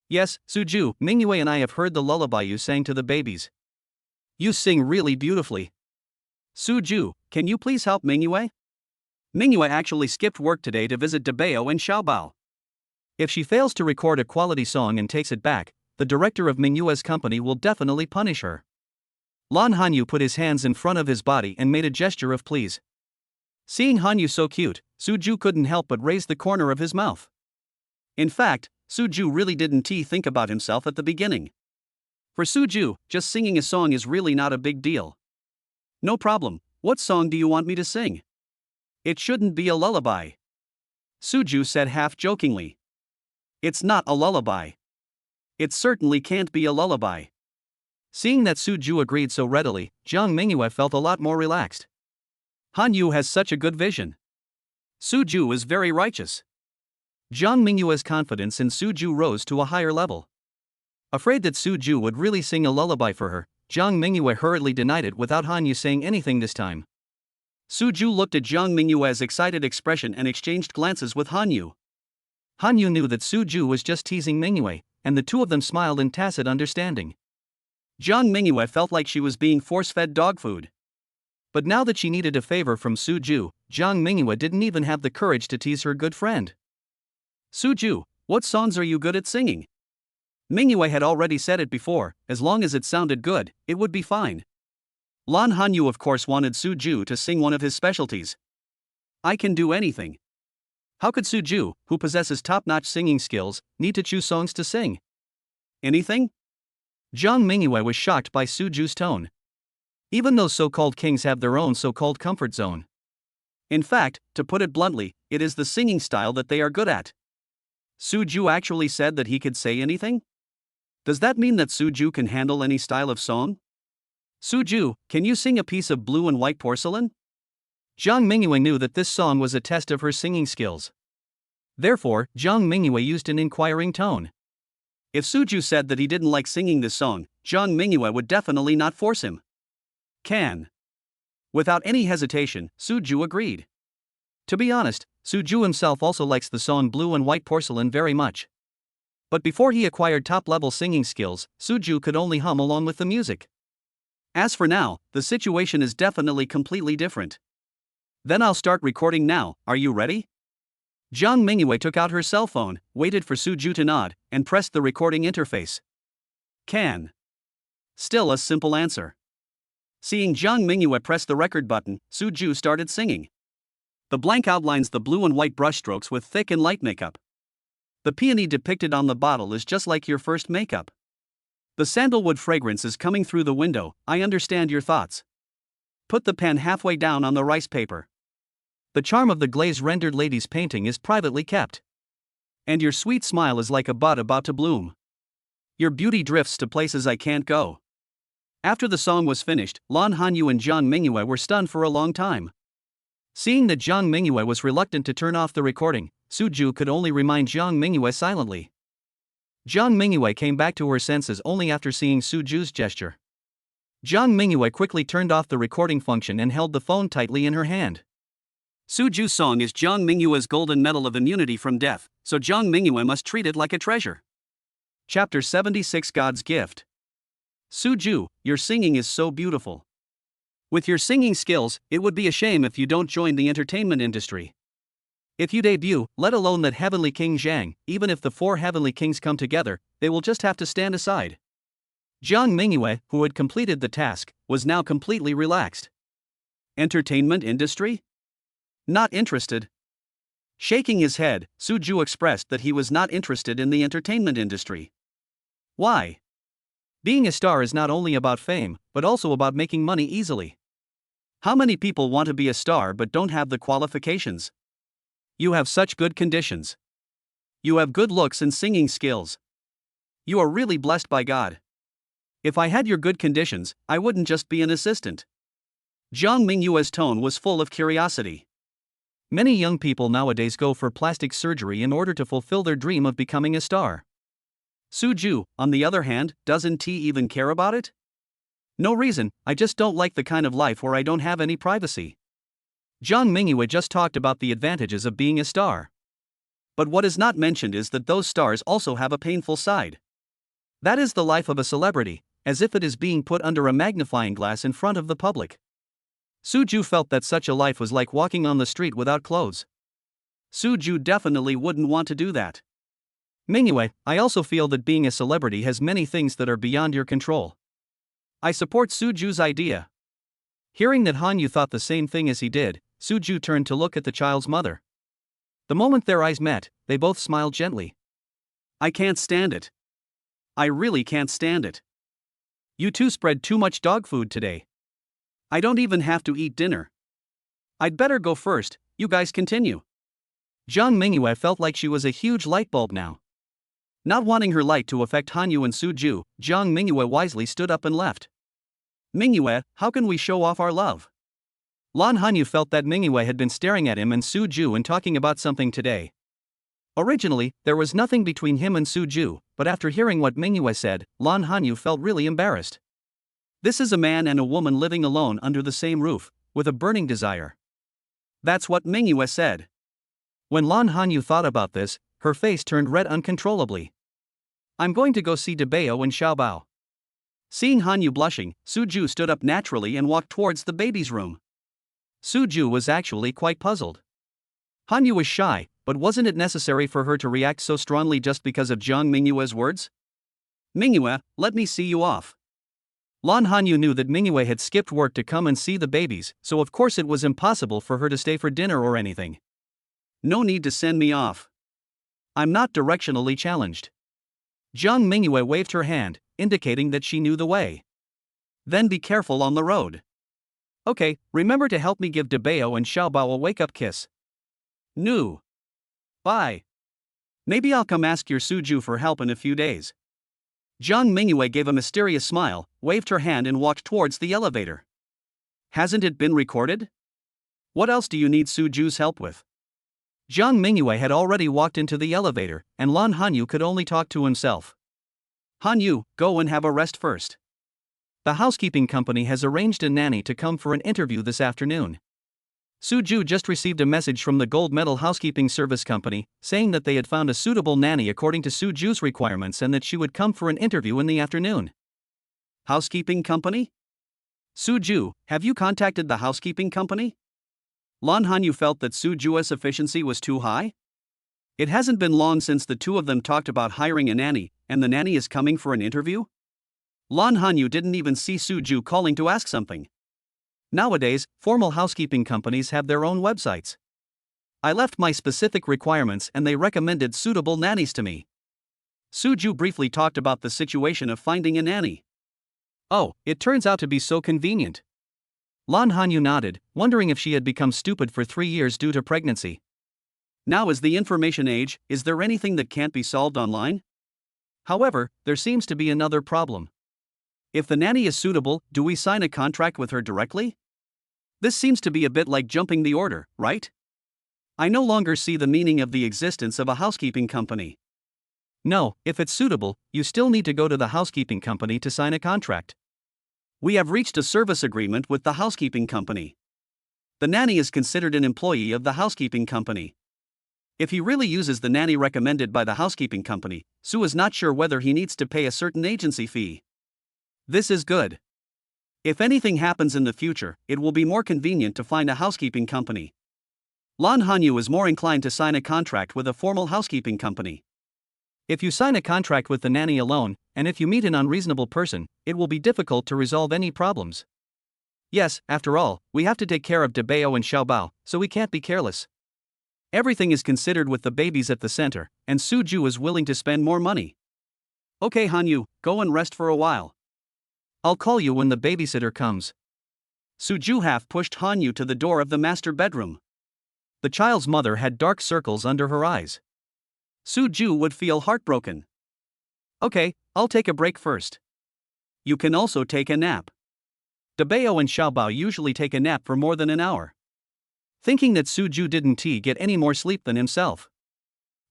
Yes, Suju, Mingyue and I have heard the lullaby you sang to the babies. You sing really beautifully. Suju, can you please help Mingyue? Mingyue actually skipped work today to visit Dabao and Xiaobao. If she fails to record a quality song and takes it back, the director of Mingyue's company will definitely punish her. Lan Hanyu put his hands in front of his body and made a gesture of please. Seeing Hanyu so cute, Suju couldn't help but raise the corner of his mouth. In fact, Suju really didn't think about himself at the beginning. For Suju, just singing a song is really not a big deal. No problem, what song do you want me to sing? It shouldn't be a lullaby. Suju said half-jokingly. It's not a lullaby. It certainly can't be a lullaby. Seeing that Suju agreed so readily, Jiang Mingyue felt a lot more relaxed. Hanyu has such a good vision. Suju is very righteous. Jiang Mingyue's confidence in Suju rose to a higher level. Afraid that Suju would really sing a lullaby for her, Jiang Mingyue hurriedly denied it without Hanyu saying anything this time. Suju looked at Jiang Mingyue's excited expression and exchanged glances with Hanyu. Hanyu knew that Suju was just teasing Mingyue, and the two of them smiled in tacit understanding. Jiang Mingyue felt like she was being force-fed dog food. But now that she needed a favor from Suju, Jiang Mingyue didn't even have the courage to tease her good friend. Suju, what songs are you good at singing? Mingyue had already said it before, as long as it sounded good, it would be fine. Lan Hanyu of course wanted Suju to sing one of his specialties. I can do anything. How could Suju, who possesses top-notch singing skills, need to choose songs to sing? Anything? Jiang Mingyue was shocked by Suju's tone. Even those so-called kings have their own so-called comfort zone. In fact, to put it bluntly, it is the singing style that they are good at. Suju actually said that he could say anything? Does that mean that Suju can handle any style of song? Suju, can you sing a piece of Blue and White Porcelain? Jiang Mingyue knew that this song was a test of her singing skills. Therefore, Jiang Mingyue used an inquiring tone. If Suju said that he didn't like singing this song, Jiang Mingyue would definitely not force him. Can. Without any hesitation, Suju agreed. To be honest, Suju himself also likes the song Blue and White Porcelain very much. But before he acquired top-level singing skills, Suju could only hum along with the music. As for now, the situation is definitely completely different. Then I'll start recording now, are you ready? Jiang Mingyue took out her cell phone, waited for Suju to nod, and pressed the recording interface. Can. Still a simple answer. Seeing Jiang Mingyue press the record button, Suju started singing. The blank outlines the blue and white brushstrokes with thick and light makeup. The peony depicted on the bottle is just like your first makeup. The sandalwood fragrance is coming through the window, I understand your thoughts. Put the pen halfway down on the rice paper. The charm of the glaze-rendered lady's painting is privately kept. And your sweet smile is like a bud about to bloom. Your beauty drifts to places I can't go. After the song was finished, Lan Hanyu and Jiang Mingyue were stunned for a long time. Seeing that Jiang Mingyue was reluctant to turn off the recording, Suju could only remind Jiang Mingyue silently. Jiang Mingyue came back to her senses only after seeing Suju's gesture. Jiang Mingyue quickly turned off the recording function and held the phone tightly in her hand. Suju's song is Jiang Mingyue's golden medal of immunity from death, so Jiang Mingyue must treat it like a treasure. Chapter 76 God's Gift. Suju, your singing is so beautiful. With your singing skills, it would be a shame if you don't join the entertainment industry. If you debut, let alone that Heavenly King Zhang, even if the 4 Heavenly Kings come together, they will just have to stand aside. Jiang Mingyue, who had completed the task, was now completely relaxed. Entertainment industry? Not interested. Shaking his head, Suju expressed that he was not interested in the entertainment industry. Why? Being a star is not only about fame, but also about making money easily. How many people want to be a star but don't have the qualifications? You have such good conditions. You have good looks and singing skills. You are really blessed by God. If I had your good conditions, I wouldn't just be an assistant. Jiang Mingyue's tone was full of curiosity. Many young people nowadays go for plastic surgery in order to fulfill their dream of becoming a star. Suju, on the other hand, doesn't he even care about it? No reason, I just don't like the kind of life where I don't have any privacy. Jiang Mingyue just talked about the advantages of being a star. But what is not mentioned is that those stars also have a painful side. That is the life of a celebrity, as if it is being put under a magnifying glass in front of the public. Suju felt that such a life was like walking on the street without clothes. Suju definitely wouldn't want to do that. Mingyue, I also feel that being a celebrity has many things that are beyond your control. I support Suju's idea. Hearing that Hanyu thought the same thing as he did, Suju turned to look at the child's mother. The moment their eyes met, they both smiled gently. I can't stand it. I really can't stand it. You two spread too much dog food today. I don't even have to eat dinner. I'd better go first, you guys continue. Jiang Mingyue felt like she was a huge light bulb now. Not wanting her light to affect Hanyu and Suju, Jiang Mingyue wisely stood up and left. Mingyue, how can we show off our love? Lan Hanyu felt that Mingyue had been staring at him and Suju and talking about something today. Originally, there was nothing between him and Suju, but after hearing what Mingyue said, Lan Hanyu felt really embarrassed. This is a man and a woman living alone under the same roof, with a burning desire. That's what Mingyue said. When Lan Hanyu thought about this, her face turned red uncontrollably. I'm going to go see Debao and Xiaobao. Seeing Hanyu blushing, Suju stood up naturally and walked towards the baby's room. Suju was actually quite puzzled. Hanyu was shy, but wasn't it necessary for her to react so strongly just because of Jiang Mingyue's words? Mingyue, let me see you off. Lan Hanyu knew that Mingyue had skipped work to come and see the babies, so of course it was impossible for her to stay for dinner or anything. No need to send me off. I'm not directionally challenged. Jiang Mingyue waved her hand, indicating that she knew the way. Then be careful on the road. Okay, remember to help me give Debao and Xiaobao a wake-up kiss. No. Bye. Maybe I'll come ask your Suju for help in a few days. Jiang Mingyue gave a mysterious smile, waved her hand and walked towards the elevator. Hasn't it been recorded? What else do you need Suju's help with? Jiang Mingyue had already walked into the elevator, and Lan Hanyu could only talk to himself. Hanyu, go and have a rest first. The housekeeping company has arranged a nanny to come for an interview this afternoon. Suju just received a message from the Gold Medal Housekeeping Service Company, saying that they had found a suitable nanny according to Suju's requirements and that she would come for an interview in the afternoon. Housekeeping company? Suju, have you contacted the housekeeping company? Lan Hanyu felt that Suju's efficiency was too high. It hasn't been long since the two of them talked about hiring a nanny, and the nanny is coming for an interview? Lan Hanyu didn't even see Suju calling to ask something. Nowadays, formal housekeeping companies have their own websites. I left my specific requirements and they recommended suitable nannies to me. Soo-ju briefly talked about the situation of finding a nanny. Oh, it turns out to be so convenient. Lan Hanyu nodded, wondering if she had become stupid for 3 years due to pregnancy. Now is the information age, is there anything that can't be solved online? However, there seems to be another problem. If the nanny is suitable, do we sign a contract with her directly? This seems to be a bit like jumping the order, right? I no longer see the meaning of the existence of a housekeeping company. No, if it's suitable, you still need to go to the housekeeping company to sign a contract. We have reached a service agreement with the housekeeping company. The nanny is considered an employee of the housekeeping company. If he really uses the nanny recommended by the housekeeping company, Sue is not sure whether he needs to pay a certain agency fee. This is good. If anything happens in the future, it will be more convenient to find a housekeeping company. Lan Hanyu is more inclined to sign a contract with a formal housekeeping company. If you sign a contract with the nanny alone, and if you meet an unreasonable person, it will be difficult to resolve any problems. Yes, after all, we have to take care of Debao and Xiaobao, so we can't be careless. Everything is considered with the babies at the center, and Soo-ju is willing to spend more money. Okay Hanyu, go and rest for a while. I'll call you when the babysitter comes. Soo-ju half pushed Hanyu to the door of the master bedroom. The child's mother had dark circles under her eyes. Soo-ju would feel heartbroken. Okay, I'll take a break first. You can also take a nap. Debao and Xiaobao usually take a nap for more than an hour. Thinking that Soo-ju didn't get any more sleep than himself.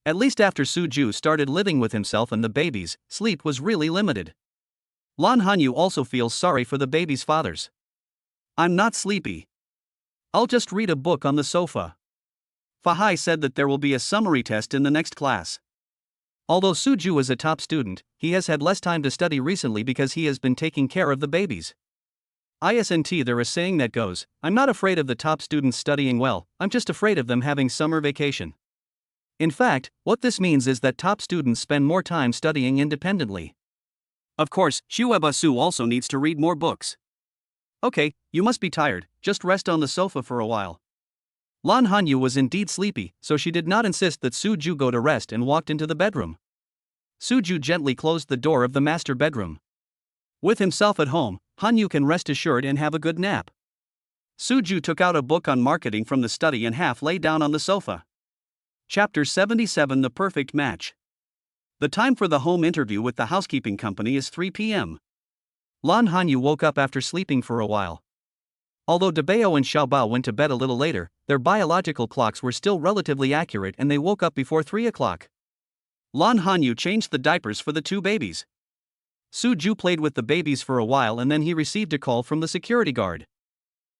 At least after Soo-ju started living with himself and the babies, sleep was really limited. Lan Hanyu also feels sorry for the babies' fathers. I'm not sleepy. I'll just read a book on the sofa. Fahai said that there will be a summary test in the next class. Although Soo-ju is a top student, he has had less time to study recently because he has been taking care of the babies. ISNT there is saying that goes, I'm not afraid of the top students studying well, I'm just afraid of them having summer vacation. In fact, what this means is that top students spend more time studying independently. Of course, Shueba-su also needs to read more books. Okay, you must be tired, just rest on the sofa for a while. Lan Hanyu was indeed sleepy, so she did not insist that Soo-ju go to rest and walked into the bedroom. Soo-ju gently closed the door of the master bedroom. With himself at home, Hanyu can rest assured and have a good nap. Soo-ju took out a book on marketing from the study and half lay down on the sofa. Chapter 77 The Perfect Match. The time for the home interview with the housekeeping company is 3 p.m. Lan Hanyu woke up after sleeping for a while. Although Debao and Xiaobao went to bed a little later, their biological clocks were still relatively accurate and they woke up before 3 o'clock. Lan Hanyu changed the diapers for the two babies. Soo-ju played with the babies for a while and then he received a call from the security guard.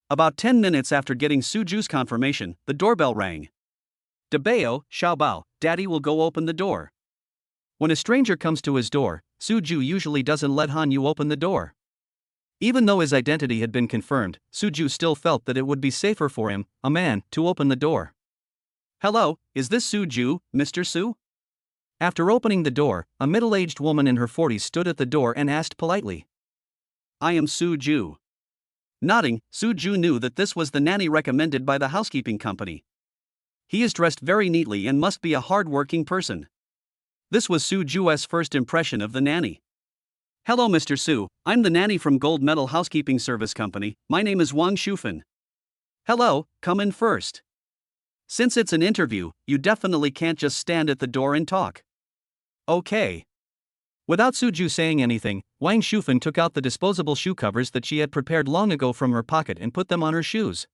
About 10 minutes after getting Soo-ju's confirmation, the doorbell rang. Debao, Xiaobao, Daddy will go open the door. When a stranger comes to his door, Soo-ju usually doesn't let Hanyu open the door. Even though his identity had been confirmed, Soo-ju still felt that it would be safer for him, a man, to open the door. Hello, is this Soo-ju, Mr. Soo? After opening the door, a middle-aged woman in her 40s stood at the door and asked politely. I am Soo-ju. Nodding, Soo-ju knew that this was the nanny recommended by the housekeeping company. He is dressed very neatly and must be a hard-working person. This was Soo-ju's first impression of the nanny. Hello Mr. Soo, I'm the nanny from Gold Medal Housekeeping Service Company, my name is Wang Shufan. Hello, come in first. Since it's an interview, you definitely can't just stand at the door and talk. Okay. Without Soo-ju saying anything, Wang Shufan took out the disposable shoe covers that she had prepared long ago from her pocket and put them on her shoes.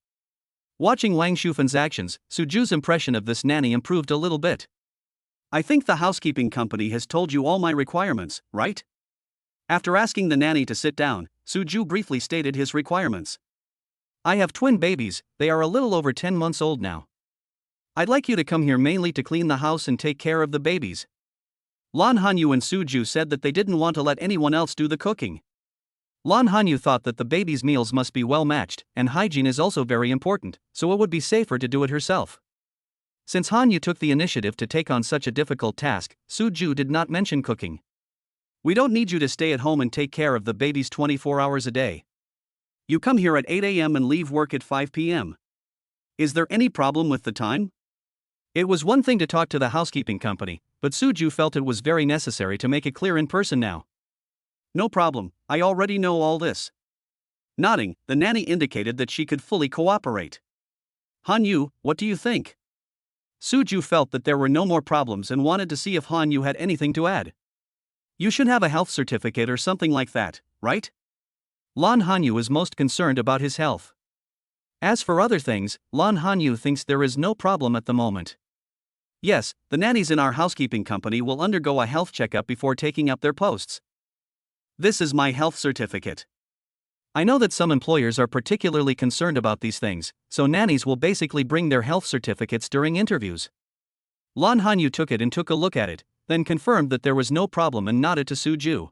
Watching Wang Shufan's actions, Soo-ju's impression of this nanny improved a little bit. I think the housekeeping company has told you all my requirements, right? After asking the nanny to sit down, Soo-ju briefly stated his requirements. I have twin babies, they are a little over 10 months old now. I'd like you to come here mainly to clean the house and take care of the babies. Lan Hanyu and Soo-ju said that they didn't want to let anyone else do the cooking. Lan Hanyu thought that the babies' meals must be well matched, and hygiene is also very important, so it would be safer to do it herself. Since Hanyu took the initiative to take on such a difficult task, Soo-ju did not mention cooking. We don't need you to stay at home and take care of the babies 24 hours a day. You come here at 8 a.m. and leave work at 5 p.m. Is there any problem with the time? It was one thing to talk to the housekeeping company, but Suju felt it was very necessary to make it clear in person now. No problem, I already know all this. Nodding, the nanny indicated that she could fully cooperate. Hanyu, what do you think? Suju felt that there were no more problems and wanted to see if Hanyu had anything to add. You should have a health certificate or something like that, right? Lan Hanyu is most concerned about his health. As for other things, Lan Hanyu thinks there is no problem at the moment. Yes, the nannies in our housekeeping company will undergo a health checkup before taking up their posts. This is my health certificate. I know that some employers are particularly concerned about these things, so nannies will basically bring their health certificates during interviews. Lan Hanyu took it and took a look at it, then confirmed that there was no problem and nodded to Suju.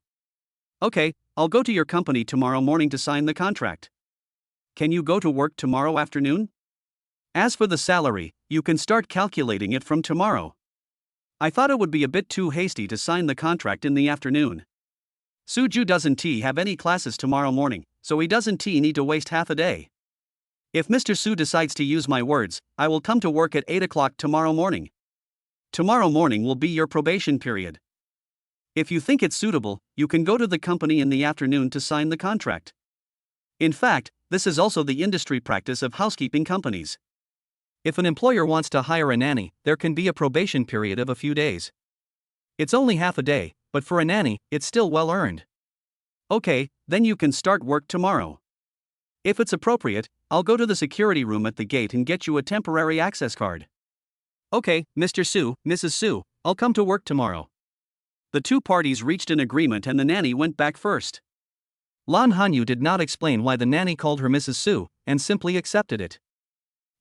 Okay, I'll go to your company tomorrow morning to sign the contract. Can you go to work tomorrow afternoon? As for the salary, you can start calculating it from tomorrow. I thought it would be a bit too hasty to sign the contract in the afternoon. Suju doesn't have any classes tomorrow morning, so he doesn't need to waste half a day. If Mr. Su decides to use my words, I will come to work at 8 o'clock tomorrow morning. Tomorrow morning will be your probation period. If you think it's suitable, you can go to the company in the afternoon to sign the contract. In fact, this is also the industry practice of housekeeping companies. If an employer wants to hire a nanny, there can be a probation period of a few days. It's only half a day, but for a nanny, it's still well earned. Okay, then you can start work tomorrow. If it's appropriate, I'll go to the security room at the gate and get you a temporary access card. Okay, Mr. Su, Mrs. Su, I'll come to work tomorrow. The two parties reached an agreement and the nanny went back first. Lan Hanyu did not explain why the nanny called her Mrs. Su, and simply accepted it.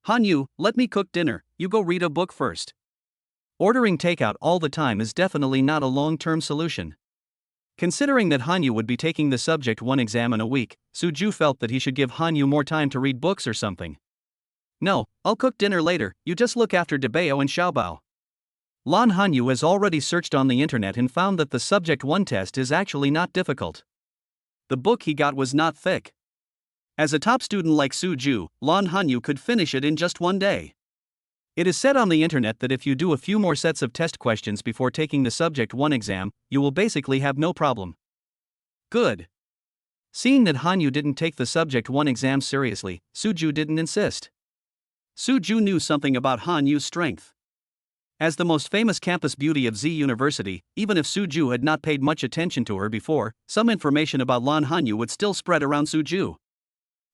Hanyu, let me cook dinner, you go read a book first. Ordering takeout all the time is definitely not a long-term solution. Considering that Hanyu would be taking the subject 1 exam in a week, Suju felt that he should give Hanyu more time to read books or something. No, I'll cook dinner later, you just look after Debao and Xiaobao. Lan Hanyu has already searched on the internet and found that the subject 1 test is actually not difficult. The book he got was not thick. As a top student like Suju, Lan Hanyu could finish it in just 1 day. It is said on the internet that if you do a few more sets of test questions before taking the subject 1 exam, you will basically have no problem. Good. Seeing that Hanyu didn't take the subject 1 exam seriously, Suju didn't insist. Suju knew something about Hanyu's strength. As the most famous campus beauty of Z University, even if Suju had not paid much attention to her before, some information about Lan Hanyu would still spread around Suju.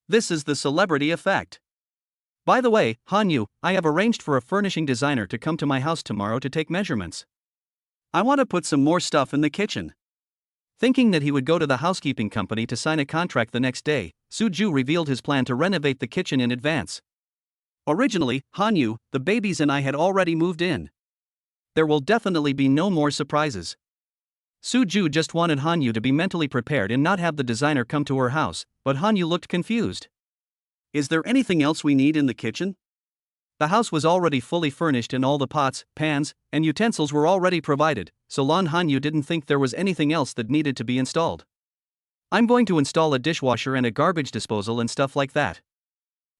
This is the celebrity effect. By the way, Hanyu, I have arranged for a furnishing designer to come to my house tomorrow to take measurements. I want to put some more stuff in the kitchen. Thinking that he would go to the housekeeping company to sign a contract the next day, Suju revealed his plan to renovate the kitchen in advance. Originally, Hanyu, the babies and I had already moved in. There will definitely be no more surprises. Suju just wanted Hanyu to be mentally prepared and not have the designer come to her house, but Hanyu looked confused. Is there anything else we need in the kitchen? The house was already fully furnished and all the pots, pans, and utensils were already provided, so Lan Hanyu didn't think there was anything else that needed to be installed. I'm going to install a dishwasher and a garbage disposal and stuff like that.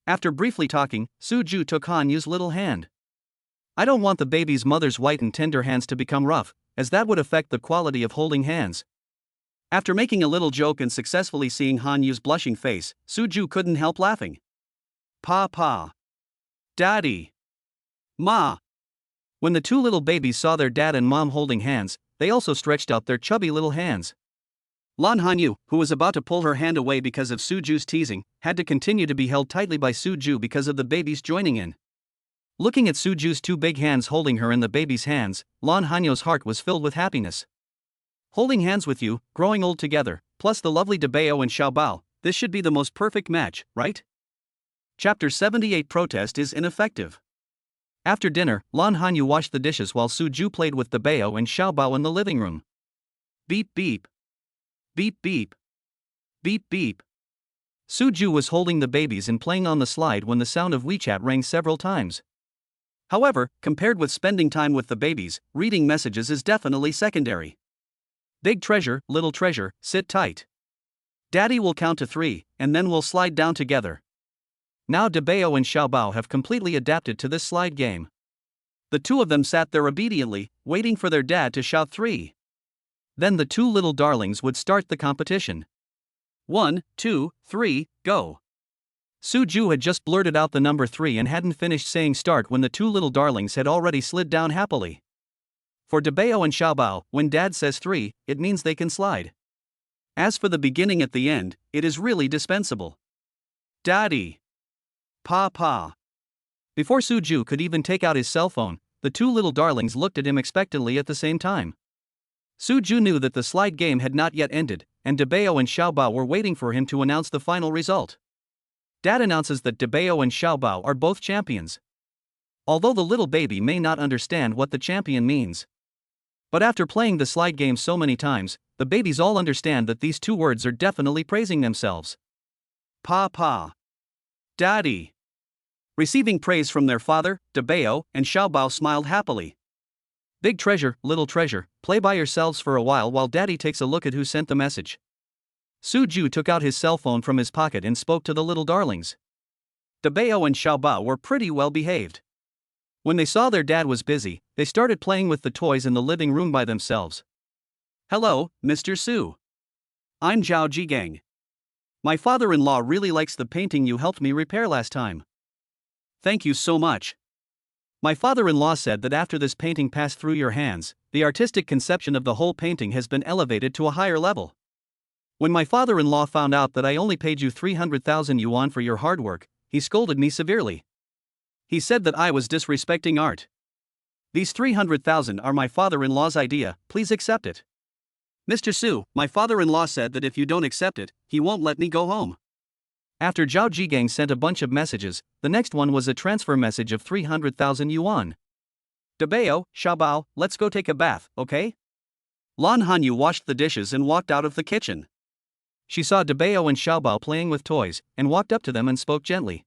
After briefly talking, Suju took Hanyu's little hand. I don't want the baby's mother's white and tender hands to become rough, as that would affect the quality of holding hands. After making a little joke and successfully seeing Hanyu's blushing face, Suju couldn't help laughing. Papa. Daddy. Ma. When the two little babies saw their dad and mom holding hands, they also stretched out their chubby little hands. Lan Hanyu, who was about to pull her hand away because of Suju's teasing, had to continue to be held tightly by Suju because of the babies joining in. Looking at Suju's two big hands holding her in the baby's hands, Lan Hanyu's heart was filled with happiness. Holding hands with you, growing old together, plus the lovely Debao and Xiaobao, this should be the most perfect match, right? Chapter 78 Protest is ineffective. After dinner, Lan Hanyu washed the dishes while Suju played with Debao and Xiaobao in the living room. Beep beep. Beep beep. Beep beep. Suju was holding the babies and playing on the slide when the sound of WeChat rang several times. However, compared with spending time with the babies, reading messages is definitely secondary. Big treasure, little treasure, sit tight. Daddy will count to 3, and then we'll slide down together. Now Debao and Xiaobao have completely adapted to this slide game. The two of them sat there obediently, waiting for their dad to shout 3. Then the two little darlings would start the competition. 1, 2, 3, go. Suju had just blurted out the number 3 and hadn't finished saying start when the two little darlings had already slid down happily. For Debao and Xiaobao, when dad says 3, it means they can slide. As for the beginning at the end, it is really dispensable. Daddy. Papa. Before Suju could even take out his cell phone, the two little darlings looked at him expectantly at the same time. Suju knew that the slide game had not yet ended, and Debao and Xiaobao were waiting for him to announce the final result. Dad announces that Debao and Xiaobao are both champions. Although the little baby may not understand what the champion means. But after playing the slide game so many times, the babies all understand that these two words are definitely praising themselves. Papa. Daddy. Receiving praise from their father, Debao and Xiaobao smiled happily. Big treasure, little treasure, play by yourselves for a while Daddy takes a look at who sent the message. Suju took out his cell phone from his pocket and spoke to the little darlings. Debao and Xiaobao were pretty well behaved. When they saw their dad was busy, they started playing with the toys in the living room by themselves. Hello, Mr. Su. I'm Zhao Jigang. My father-in-law really likes the painting you helped me repair last time. Thank you so much. My father-in-law said that after this painting passed through your hands, the artistic conception of the whole painting has been elevated to a higher level. When my father-in-law found out that I only paid you 300,000 yuan for your hard work, he scolded me severely. He said that I was disrespecting art. These 300,000 are my father-in-law's idea, please accept it. Mr. Su, my father-in-law said that if you don't accept it, he won't let me go home. After Zhao Jigang sent a bunch of messages, the next one was a transfer message of 300,000 yuan. Debao, Xiaobao, let's go take a bath, okay? Lan Hanyu washed the dishes and walked out of the kitchen. She saw Debao and Xiaobao playing with toys, and walked up to them and spoke gently.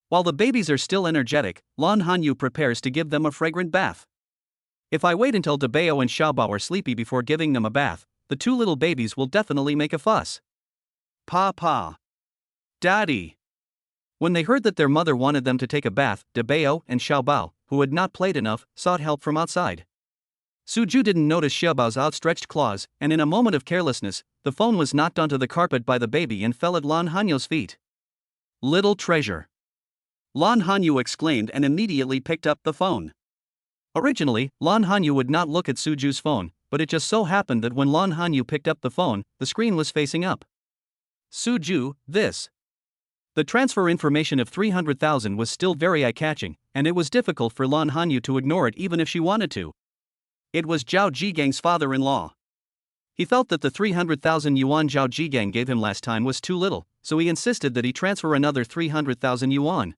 While the babies are still energetic, Lan Hanyu prepares to give them a fragrant bath. If I wait until Debao and Xiaobao are sleepy before giving them a bath, the two little babies will definitely make a fuss. Papa. Daddy. When they heard that their mother wanted them to take a bath, Debao and Xiaobao, who had not played enough, sought help from outside. Suju didn't notice Xiaobao's outstretched claws, and in a moment of carelessness, the phone was knocked onto the carpet by the baby and fell at Lan Hanyu's feet. Little treasure. Lan Hanyu exclaimed and immediately picked up the phone. Originally, Lan Hanyu would not look at Suju's phone, but it just so happened that when Lan Hanyu picked up the phone, the screen was facing up. Suju, this. The transfer information of 300,000 was still very eye-catching, and it was difficult for Lan Hanyu to ignore it even if she wanted to. It was Zhao Jigang's father-in-law. He felt that the 300,000 yuan Zhao Jigang gave him last time was too little, so he insisted that he transfer another 300,000 yuan.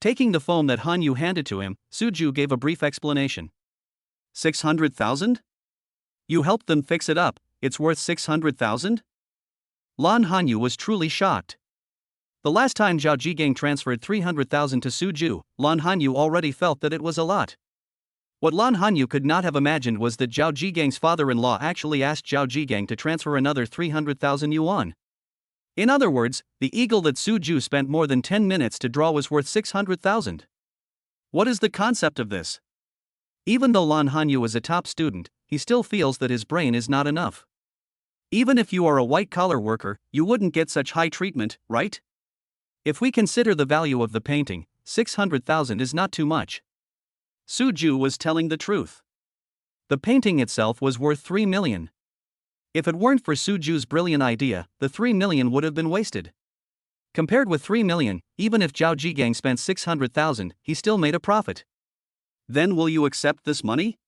Taking the phone that Hanyu handed to him, Suju gave a brief explanation. 600,000? You helped them fix it up, it's worth 600,000? Lan Hanyu was truly shocked. The last time Zhao Jigang transferred 300,000 to Suju, Lan Hanyu already felt that it was a lot. What Lan Hanyu could not have imagined was that Zhao Jigang's father-in-law actually asked Zhao Jigang to transfer another 300,000 yuan. In other words, the eagle that Suju spent more than 10 minutes to draw was worth 600,000. What is the concept of this? Even though Lan Hanyu is a top student, he still feels that his brain is not enough. Even if you are a white-collar worker, you wouldn't get such high treatment, right? If we consider the value of the painting, 600,000 is not too much. Suju was telling the truth. The painting itself was worth 3 million. If it weren't for Suju's brilliant idea, the 3 million would have been wasted. Compared with 3 million, even if Zhao Jigang spent 600,000, he still made a profit. Then will you accept this money?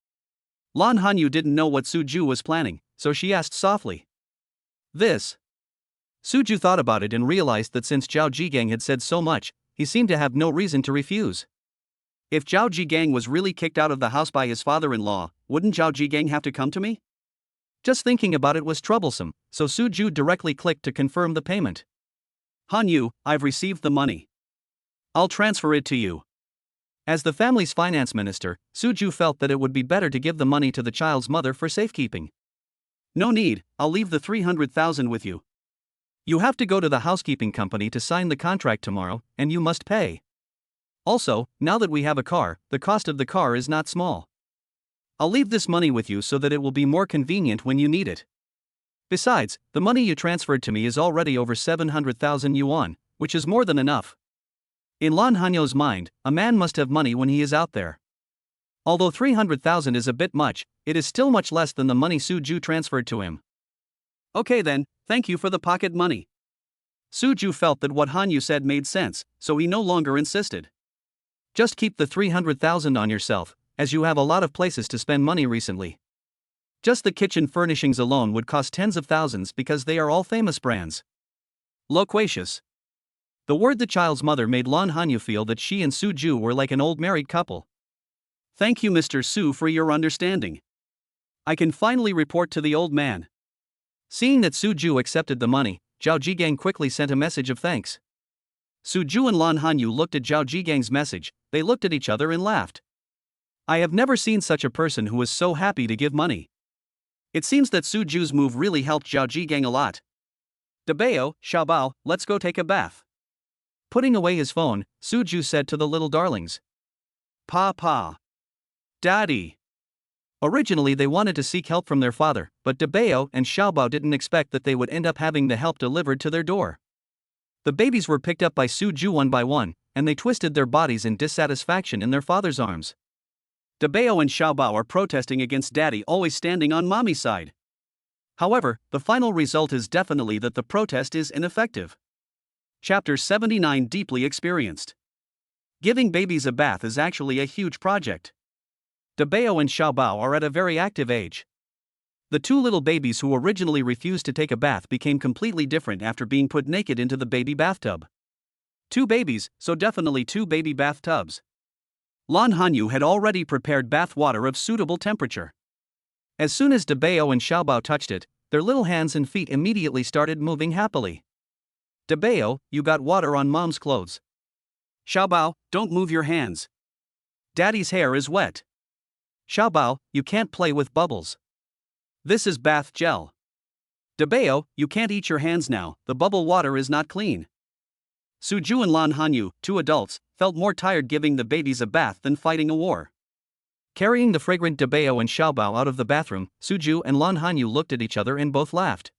Lan Hanyu didn't know what Suju was planning, so she asked softly. This. Suju thought about it and realized that since Zhao Jigang had said so much, he seemed to have no reason to refuse. If Zhao Jigang was really kicked out of the house by his father-in-law, wouldn't Zhao Jigang have to come to me? Just thinking about it was troublesome, so Suju directly clicked to confirm the payment. Hanyu, I've received the money. I'll transfer it to you. As the family's finance minister, Suju felt that it would be better to give the money to the child's mother for safekeeping. No need, I'll leave the 300,000 with you. You have to go to the housekeeping company to sign the contract tomorrow, and you must pay. Also, now that we have a car, the cost of the car is not small. I'll leave this money with you so that it will be more convenient when you need it. Besides, the money you transferred to me is already over 700,000 yuan, which is more than enough. In Lan Hanyo's mind, a man must have money when he is out there. Although 300,000 is a bit much, it is still much less than the money Su Ju transferred to him. Okay then, thank you for the pocket money. Su Ju felt that what Hanyu said made sense, so he no longer insisted. Just keep the 300,000 on yourself, as you have a lot of places to spend money recently. Just the kitchen furnishings alone would cost tens of thousands because they are all famous brands. Loquacious. The word the child's mother made Lan Hanyu feel that she and Su Ju were like an old married couple. Thank you, Mr. Su, for your understanding. I can finally report to the old man. Seeing that Su Ju accepted the money, Zhao Jigang quickly sent a message of thanks. Su Ju and Lan Hanyu looked at Zhao Jigang's message, they looked at each other and laughed. I have never seen such a person who was so happy to give money. It seems that Su Ju's move really helped Zhao Jigang a lot. Dabao, Xiaobao, let's go take a bath. Putting away his phone, Su Ju said to the little darlings. Pa. Daddy. Originally they wanted to seek help from their father, but Dabao and Xiaobao didn't expect that they would end up having the help delivered to their door. The babies were picked up by Su Ju one by one, and they twisted their bodies in dissatisfaction in their father's arms. Dabao and Xiaobao are protesting against Daddy always standing on Mommy's side. However, the final result is definitely that the protest is ineffective. Chapter 79 Deeply Experienced. Giving babies a bath is actually a huge project. Dabao and Xiaobao are at a very active age. The two little babies who originally refused to take a bath became completely different after being put naked into the baby bathtub. Two babies, so definitely two baby bathtubs. Lan Hanyu had already prepared bath water of suitable temperature. As soon as Dabao and Xiaobao touched it, their little hands and feet immediately started moving happily. Dabao, you got water on mom's clothes. Xiaobao, don't move your hands. Daddy's hair is wet. Xiaobao, you can't play with bubbles. This is bath gel. Dabao, you can't eat your hands now, the bubble water is not clean. Su Ju and Lan Hanyu, two adults, felt more tired giving the babies a bath than fighting a war. Carrying the fragrant Dabao and Xiaobao out of the bathroom, Su Ju and Lan Hanyu looked at each other and both laughed.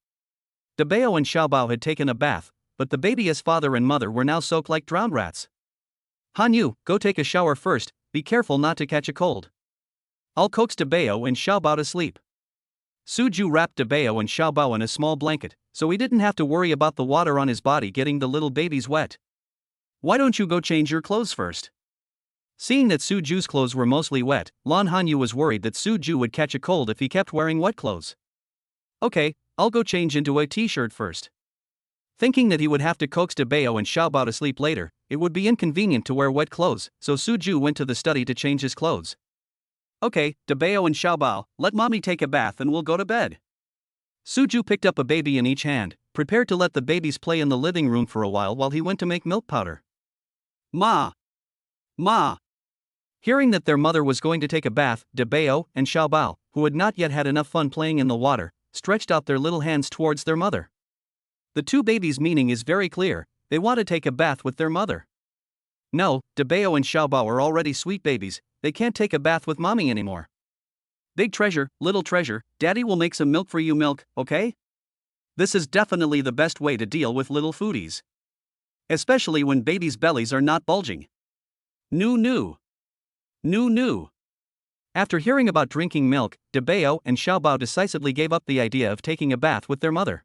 Dabao and Xiaobao had taken a bath, but the baby's father and mother were now soaked like drowned rats. Hanyu, go take a shower first, be careful not to catch a cold. I'll coax Dabao and Xiaobao to sleep. Su Ju wrapped Dabao and Xiaobao in a small blanket, so he didn't have to worry about the water on his body getting the little babies wet. Why don't you go change your clothes first? Seeing that Su Ju's clothes were mostly wet, Lan Hanyu was worried that Su Ju would catch a cold if he kept wearing wet clothes. Okay, I'll go change into a t-shirt first. Thinking that he would have to coax Dabao and Xiaobao to sleep later, it would be inconvenient to wear wet clothes, so Su Ju went to the study to change his clothes. Okay, Dabao and Xiaobao, let mommy take a bath and we'll go to bed. Su Ju picked up a baby in each hand, prepared to let the babies play in the living room for a while he went to make milk powder. Ma! Hearing that their mother was going to take a bath, Dabao and Xiaobao, who had not yet had enough fun playing in the water, stretched out their little hands towards their mother. The two babies' meaning is very clear, they want to take a bath with their mother. No, Dabao and Xiaobao are already sweet babies, they can't take a bath with mommy anymore. Big treasure, little treasure, daddy will make some milk for you milk, okay? This is definitely the best way to deal with little foodies. Especially when babies' bellies are not bulging. New. After hearing about drinking milk, Dabao and Xiaobao decisively gave up the idea of taking a bath with their mother.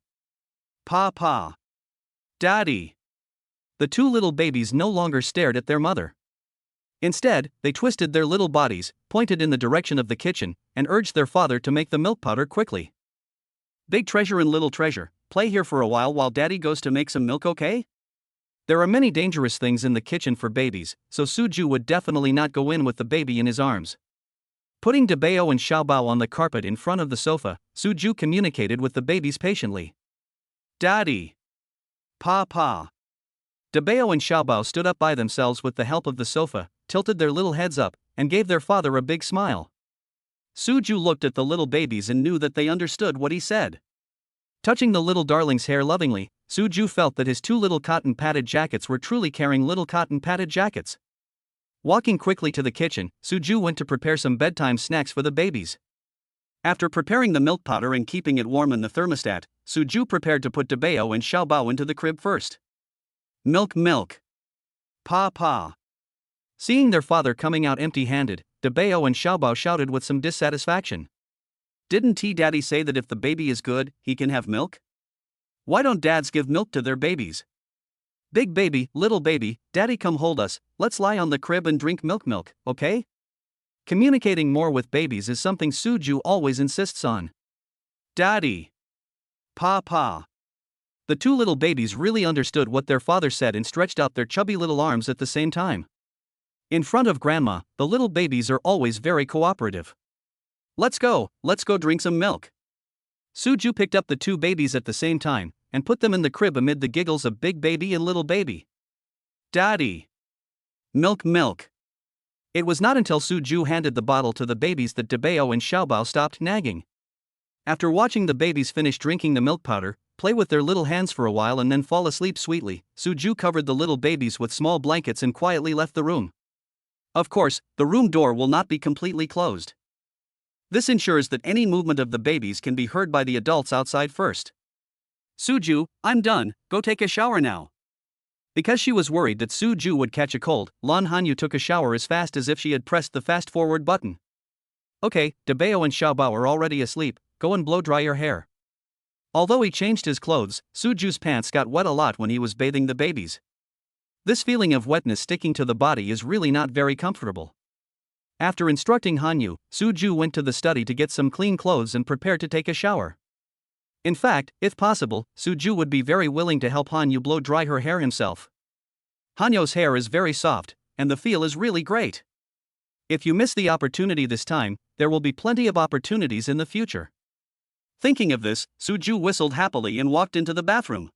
Pa. Daddy. The two little babies no longer stared at their mother. Instead, they twisted their little bodies, pointed in the direction of the kitchen, and urged their father to make the milk powder quickly. Big treasure and little treasure, play here for a while daddy goes to make some milk, okay? There are many dangerous things in the kitchen for babies, so Su Ju would definitely not go in with the baby in his arms. Putting Dabao and Xiaobao on the carpet in front of the sofa, Su Ju communicated with the babies patiently. Daddy. Pa. Dabao and Xiaobao stood up by themselves with the help of the sofa, tilted their little heads up, and gave their father a big smile. Su Ju looked at the little babies and knew that they understood what he said. Touching the little darling's hair lovingly, Su Ju felt that his two little cotton padded jackets were truly carrying little cotton padded jackets. Walking quickly to the kitchen, Suju went to prepare some bedtime snacks for the babies. After preparing the milk powder and keeping it warm in the thermostat, Suju prepared to put Dabeo and Xiaobao into the crib first. Milk, milk. Pa, pa. Seeing their father coming out empty-handed, Dabeo and Xiaobao shouted with some dissatisfaction. Didn't Daddy say that if the baby is good, he can have milk? Why don't dads give milk to their babies? Big baby, little baby, Daddy come hold us, let's lie on the crib and drink milk, okay? Communicating more with babies is something Suju always insists on. Daddy. Pa, pa. The two little babies really understood what their father said and stretched out their chubby little arms at the same time. In front of grandma, the little babies are always very cooperative. Let's go drink some milk. Suju picked up the two babies at the same time and put them in the crib amid the giggles of big baby and little baby. Daddy. Milk, milk. It was not until Suju handed the bottle to the babies that Dabeo and Xiaobao stopped nagging. After watching the babies finish drinking the milk powder, play with their little hands for a while and then fall asleep sweetly, Suju covered the little babies with small blankets and quietly left the room. Of course, the room door will not be completely closed. This ensures that any movement of the babies can be heard by the adults outside first. Suju, I'm done, go take a shower now. Because she was worried that Suju would catch a cold, Lan Hanyu took a shower as fast as if she had pressed the fast-forward button. Okay, Dabeo and Xiaobao are already asleep, go and blow-dry your hair. Although he changed his clothes, Suju's pants got wet a lot when he was bathing the babies. This feeling of wetness sticking to the body is really not very comfortable. After instructing Hanyu, Suju went to the study to get some clean clothes and prepared to take a shower. In fact, if possible, Suju would be very willing to help Hanyu blow dry her hair himself. Hanyu's hair is very soft, and the feel is really great. If you miss the opportunity this time, there will be plenty of opportunities in the future. Thinking of this, Suju whistled happily and walked into the bathroom.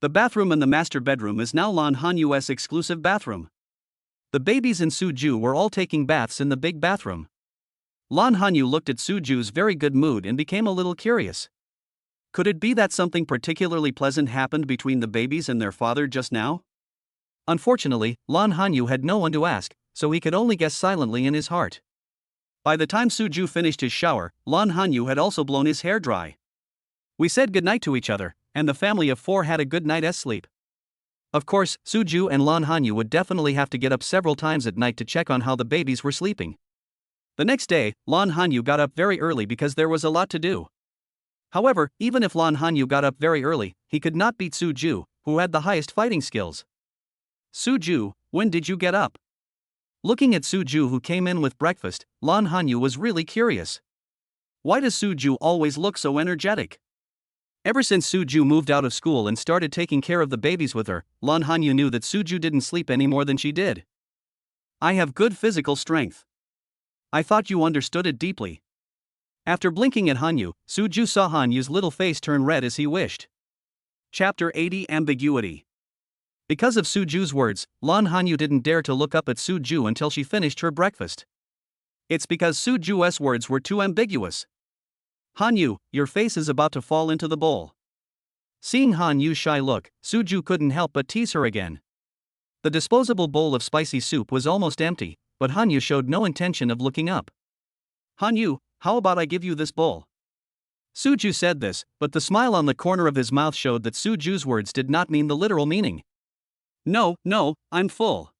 The bathroom in the master bedroom is now Lan Hanyu's exclusive bathroom. The babies and Suju were all taking baths in the big bathroom. Lan Hanyu looked at Suju's very good mood and became a little curious. Could it be that something particularly pleasant happened between the babies and their father just now? Unfortunately, Lan Hanyu had no one to ask, so he could only guess silently in his heart. By the time Suju finished his shower, Lan Hanyu had also blown his hair dry. We said goodnight to each other, and the family of four had a good night's sleep. Of course, Suju and Lan Hanyu would definitely have to get up several times at night to check on how the babies were sleeping. The next day, Lan Hanyu got up very early because there was a lot to do. However, even if Lan Hanyu got up very early, he could not beat Suju, who had the highest fighting skills. Suju, when did you get up? Looking at Suju who came in with breakfast, Lan Hanyu was really curious. Why does Suju always look so energetic? Ever since Suju moved out of school and started taking care of the babies with her, Lan Hanyu knew that Suju didn't sleep any more than she did. I have good physical strength. I thought you understood it deeply. After blinking at Hanyu, Suju saw Hanyu's little face turn red as he wished. Chapter 80 Ambiguity. Because of Suju's words, Lan Hanyu didn't dare to look up at Suju until she finished her breakfast. It's because Suju's words were too ambiguous. Hanyu, your face is about to fall into the bowl. Seeing Hanyu's shy look, Suju couldn't help but tease her again. The disposable bowl of spicy soup was almost empty, but Hanyu showed no intention of looking up. Hanyu, how about I give you this bowl? Suju said this, but the smile on the corner of his mouth showed that Suju's words did not mean the literal meaning. No, I'm full.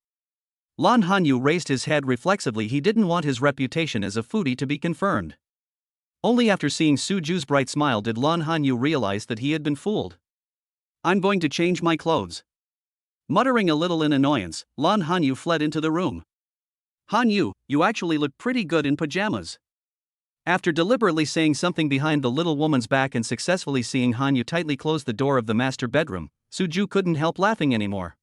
Lan Hanyu raised his head reflexively. He didn't want his reputation as a foodie to be confirmed. Only after seeing Suju's bright smile did Lan Hanyu realize that he had been fooled. I'm going to change my clothes. Muttering a little in annoyance, Lan Hanyu fled into the room. Hanyu, you actually look pretty good in pajamas. After deliberately saying something behind the little woman's back and successfully seeing Hanyu tightly close the door of the master bedroom, Suju couldn't help laughing anymore.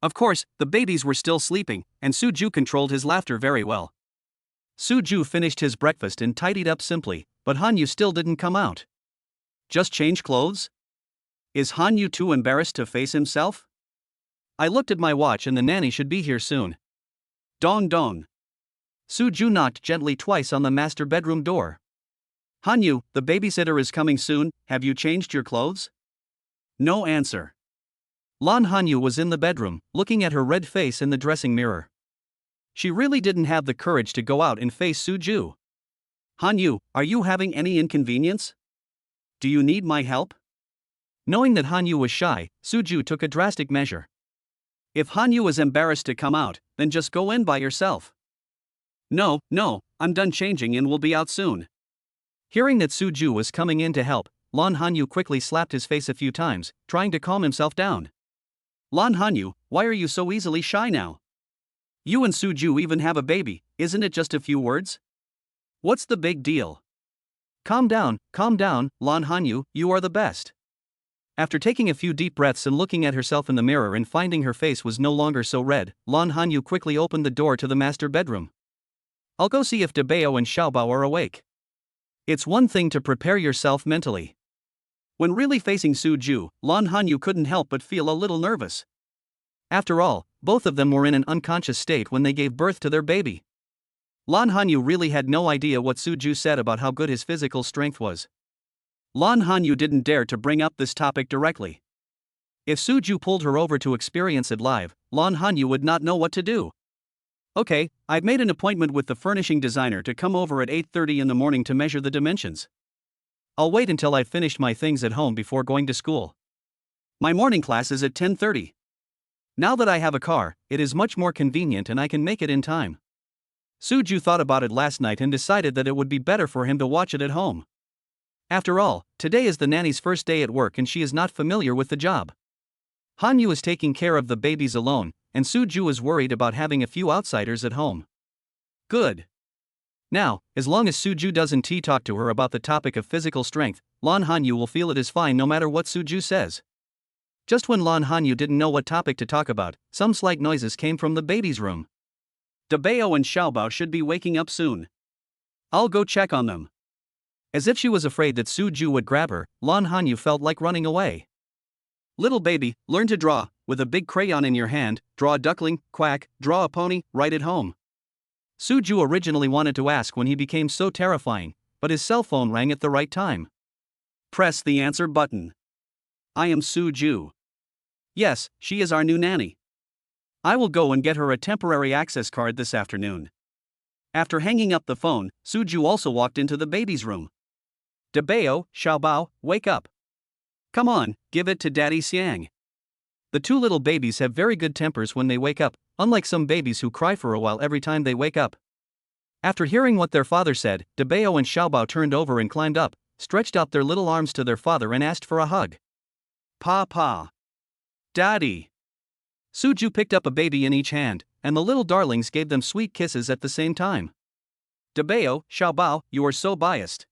Of course, the babies were still sleeping, and Suju controlled his laughter very well. Suju finished his breakfast and tidied up simply, but Hanyu still didn't come out. Just change clothes? Is Hanyu too embarrassed to face himself? I looked at my watch and the nanny should be here soon. Dong dong. Suju knocked gently twice on the master bedroom door. Hanyu, the babysitter is coming soon, have you changed your clothes? No answer. Lan Hanyu was in the bedroom, looking at her red face in the dressing mirror. She really didn't have the courage to go out and face Suju. Hanyu, are you having any inconvenience? Do you need my help? Knowing that Hanyu was shy, Suju took a drastic measure. If Hanyu is embarrassed to come out, then just go in by yourself. No, I'm done changing and will be out soon. Hearing that Suju was coming in to help, Lan Hanyu quickly slapped his face a few times, trying to calm himself down. Lan Hanyu, why are you so easily shy now? You and Suju even have a baby, isn't it just a few words? What's the big deal? Calm down, Lan Hanyu, you are the best. After taking a few deep breaths and looking at herself in the mirror and finding her face was no longer so red, Lan Hanyu quickly opened the door to the master bedroom. I'll go see if Dabeo and Xiaobao are awake. It's one thing to prepare yourself mentally. When really facing Suju, Lan Hanyu couldn't help but feel a little nervous. After all, both of them were in an unconscious state when they gave birth to their baby. Lan Hanyu really had no idea what Suju said about how good his physical strength was. Lan Hanyu didn't dare to bring up this topic directly. If Suju pulled her over to experience it live, Lan Hanyu would not know what to do. Okay, I've made an appointment with the furnishing designer to come over at 8:30 in the morning to measure the dimensions. I'll wait until I've finished my things at home before going to school. My morning class is at 10:30. Now that I have a car, it is much more convenient and I can make it in time. Suju thought about it last night and decided that it would be better for him to watch it at home. After all, today is the nanny's first day at work and she is not familiar with the job. Hanyu is taking care of the babies alone, and Suju is worried about having a few outsiders at home. Good. Now, as long as Suju doesn't talk to her about the topic of physical strength, Lan Hanyu will feel it is fine no matter what Suju says. Just when Lan Hanyu didn't know what topic to talk about, some slight noises came from the baby's room. Dabeo and Xiaobao should be waking up soon. I'll go check on them. As if she was afraid that Suju would grab her, Lan Hanyu felt like running away. Little baby, learn to draw. With a big crayon in your hand, draw a duckling, quack, draw a pony, write it home. Suju originally wanted to ask when he became so terrifying, but his cell phone rang at the right time. Press the answer button. I am Suju. Yes, she is our new nanny. I will go and get her a temporary access card this afternoon. After hanging up the phone, Suju also walked into the baby's room. Dabeo, Xiaobao, wake up. Come on, give it to Daddy Xiang. The two little babies have very good tempers when they wake up, unlike some babies who cry for a while every time they wake up. After hearing what their father said, Dabeo and Xiaobao turned over and climbed up, stretched out their little arms to their father and asked for a hug. Papa. Daddy. Suju picked up a baby in each hand, and the little darlings gave them sweet kisses at the same time. Dabeo, Xiaobao, you are so biased.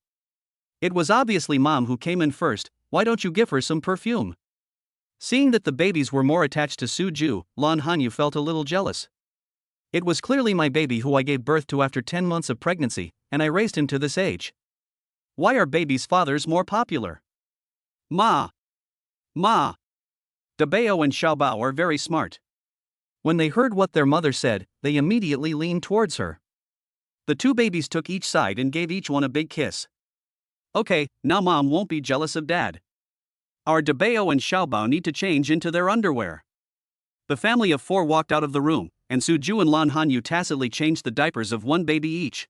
It was obviously Mom who came in first, why don't you give her some perfume? Seeing that the babies were more attached to Suju, Lan Hanyu felt a little jealous. It was clearly my baby who I gave birth to after 10 months of pregnancy, and I raised him to this age. Why are babies' fathers more popular? Ma. Dabeo and Xiaobao are very smart. When they heard what their mother said, they immediately leaned towards her. The two babies took each side and gave each one a big kiss. Okay, now Mom won't be jealous of Dad. Our Dabeo and Xiaobao need to change into their underwear. The family of four walked out of the room, and Suju and Lan Hanyu tacitly changed the diapers of one baby each.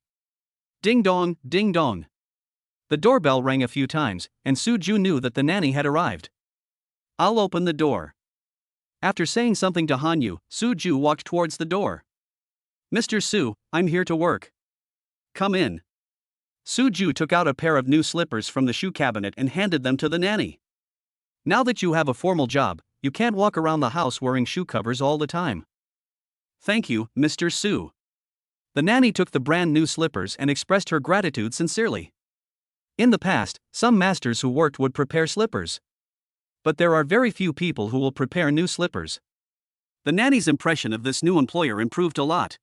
Ding dong, ding dong. The doorbell rang a few times, and Suju knew that the nanny had arrived. I'll open the door. After saying something to Hanyu, Suju walked towards the door. Mr. Su, I'm here to work. Come in. Suju took out a pair of new slippers from the shoe cabinet and handed them to the nanny. Now that you have a formal job, you can't walk around the house wearing shoe covers all the time. Thank you, Mr. Su. The nanny took the brand new slippers and expressed her gratitude sincerely. In the past, some masters who worked would prepare slippers. But there are very few people who will prepare new slippers. The nanny's impression of this new employer improved a lot.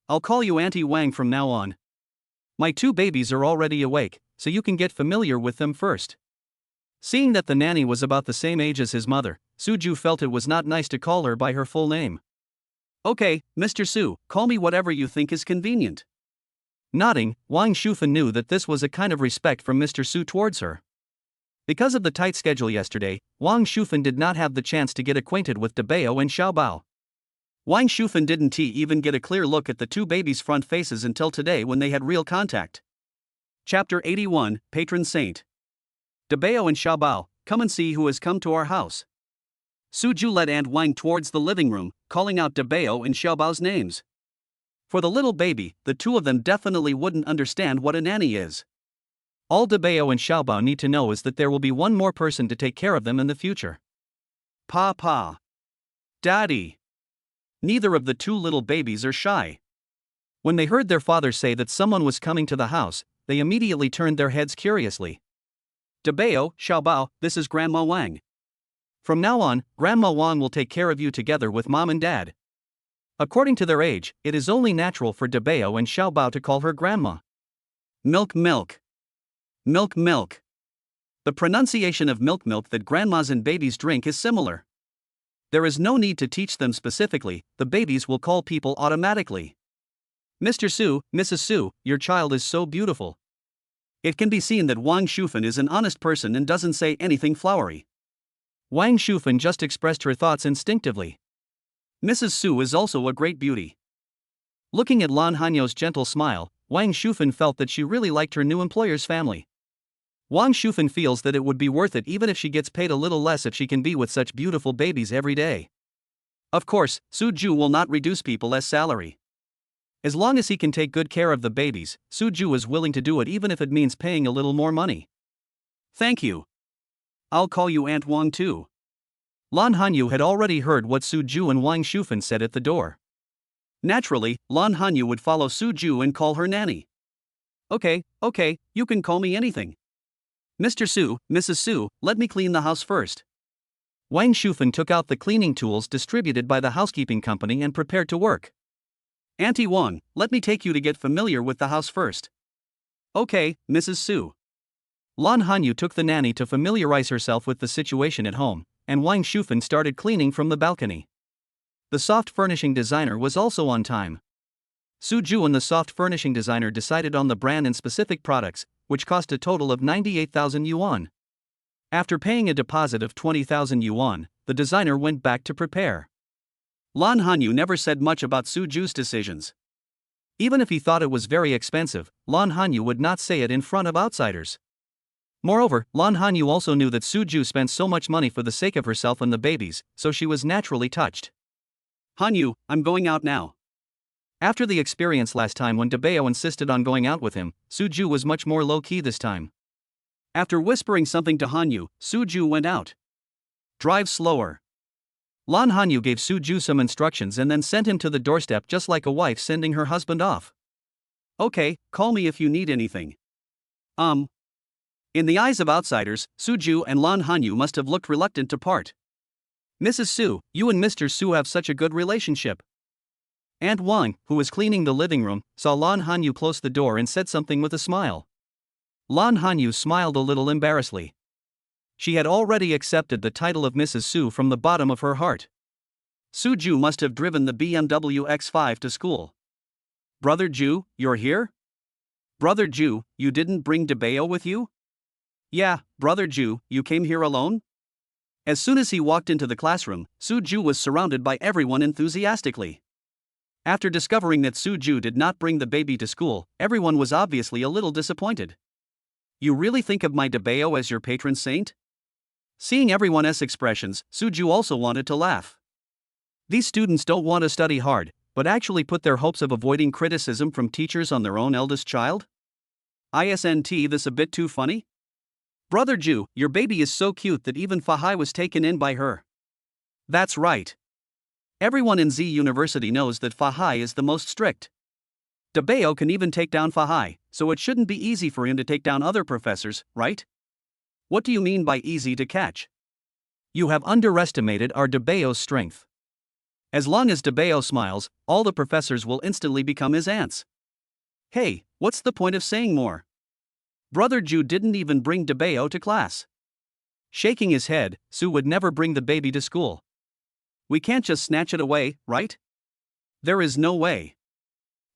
I'll call you Auntie Wang from now on. My two babies are already awake, so you can get familiar with them first. Seeing that the nanny was about the same age as his mother, Suju felt it was not nice to call her by her full name. Okay, Mr. Su, call me whatever you think is convenient. Nodding, Wang Shufen knew that this was a kind of respect from Mr. Su towards her. Because of the tight schedule yesterday, Wang Shufen did not have the chance to get acquainted with Dabeo and Xiaobao. Wang Shufan didn't even get a clear look at the two babies' front faces until today when they had real contact. Chapter 81, Patron Saint. Dabao and Xiaobao, come and see who has come to our house. Suju led Aunt Wang towards the living room, calling out Dabao and Xiaobao's names. For the little baby, the two of them definitely wouldn't understand what a nanny is. All Dabao and Xiaobao need to know is that there will be one more person to take care of them in the future. Pa. Daddy. Neither of the two little babies are shy. When they heard their father say that someone was coming to the house, they immediately turned their heads curiously. Dabao, Xiaobao, this is Grandma Wang. From now on, Grandma Wang will take care of you together with Mom and Dad. According to their age, it is only natural for Dabao and Xiaobao to call her Grandma. Milk. The pronunciation of milk that grandmas and babies drink is similar. There is no need to teach them specifically, the babies will call people automatically. Mr. Su, Mrs. Su, your child is so beautiful. It can be seen that Wang Shufan is an honest person and doesn't say anything flowery. Wang Shufan just expressed her thoughts instinctively. Mrs. Su is also a great beauty. Looking at Lan Hanyo's gentle smile, Wang Shufan felt that she really liked her new employer's family. Wang Shufan feels that it would be worth it even if she gets paid a little less if she can be with such beautiful babies every day. Of course, Suju will not reduce people as salary. As long as he can take good care of the babies, Suju is willing to do it even if it means paying a little more money. Thank you. I'll call you Aunt Wang too. Lan Hanyu had already heard what Suju and Wang Shufan said at the door. Naturally, Lan Hanyu would follow Suju and call her Nanny. Okay, you can call me anything. Mr. Su, Mrs. Su, let me clean the house first. Wang Shufan took out the cleaning tools distributed by the housekeeping company and prepared to work. Auntie Wang, let me take you to get familiar with the house first. Okay, Mrs. Su. Lan Hanyu took the nanny to familiarize herself with the situation at home, and Wang Shufan started cleaning from the balcony. The soft furnishing designer was also on time. Suju and the soft furnishing designer decided on the brand and specific products, which cost a total of 98,000 yuan. After paying a deposit of 20,000 yuan, the designer went back to prepare. Lan Hanyu never said much about Suju's decisions. Even if he thought it was very expensive, Lan Hanyu would not say it in front of outsiders. Moreover, Lan Hanyu also knew that Suju spent so much money for the sake of herself and the babies, so she was naturally touched. Hanyu, I'm going out now. After the experience last time when Dabao insisted on going out with him, Suju was much more low-key this time. After whispering something to Hanyu, Suju went out. Drive slower. Lan Hanyu gave Suju some instructions and then sent him to the doorstep just like a wife sending her husband off. Okay, call me if you need anything. In the eyes of outsiders, Suju and Lan Hanyu must have looked reluctant to part. Mrs. Su, you and Mr. Su have such a good relationship. Aunt Wang, who was cleaning the living room, saw Lan Hanyu close the door and said something with a smile. Lan Hanyu smiled a little embarrassedly. She had already accepted the title of Mrs. Su from the bottom of her heart. Suju must have driven the BMW X5 to school. Brother Ju, you're here? Brother Ju, you didn't bring Dabao with you? Yeah, Brother Ju, you came here alone? As soon as he walked into the classroom, Suju was surrounded by everyone enthusiastically. After discovering that Suju did not bring the baby to school, everyone was obviously a little disappointed. You really think of my Dabao as your patron saint? Seeing everyone's expressions, Suju also wanted to laugh. These students don't want to study hard, but actually put their hopes of avoiding criticism from teachers on their own eldest child? Isn't this a bit too funny? Brother Ju, your baby is so cute that even Fahai was taken in by her. That's right. Everyone in Z University knows that Fahai is the most strict. Dabao can even take down Fahai, so it shouldn't be easy for him to take down other professors, right? What do you mean by easy to catch? You have underestimated our Dabao's strength. As long as Dabao smiles, all the professors will instantly become his aunts. Hey, what's the point of saying more? Brother Ju didn't even bring Dabao to class. Shaking his head, Su would never bring the baby to school. We can't just snatch it away, right? There is no way.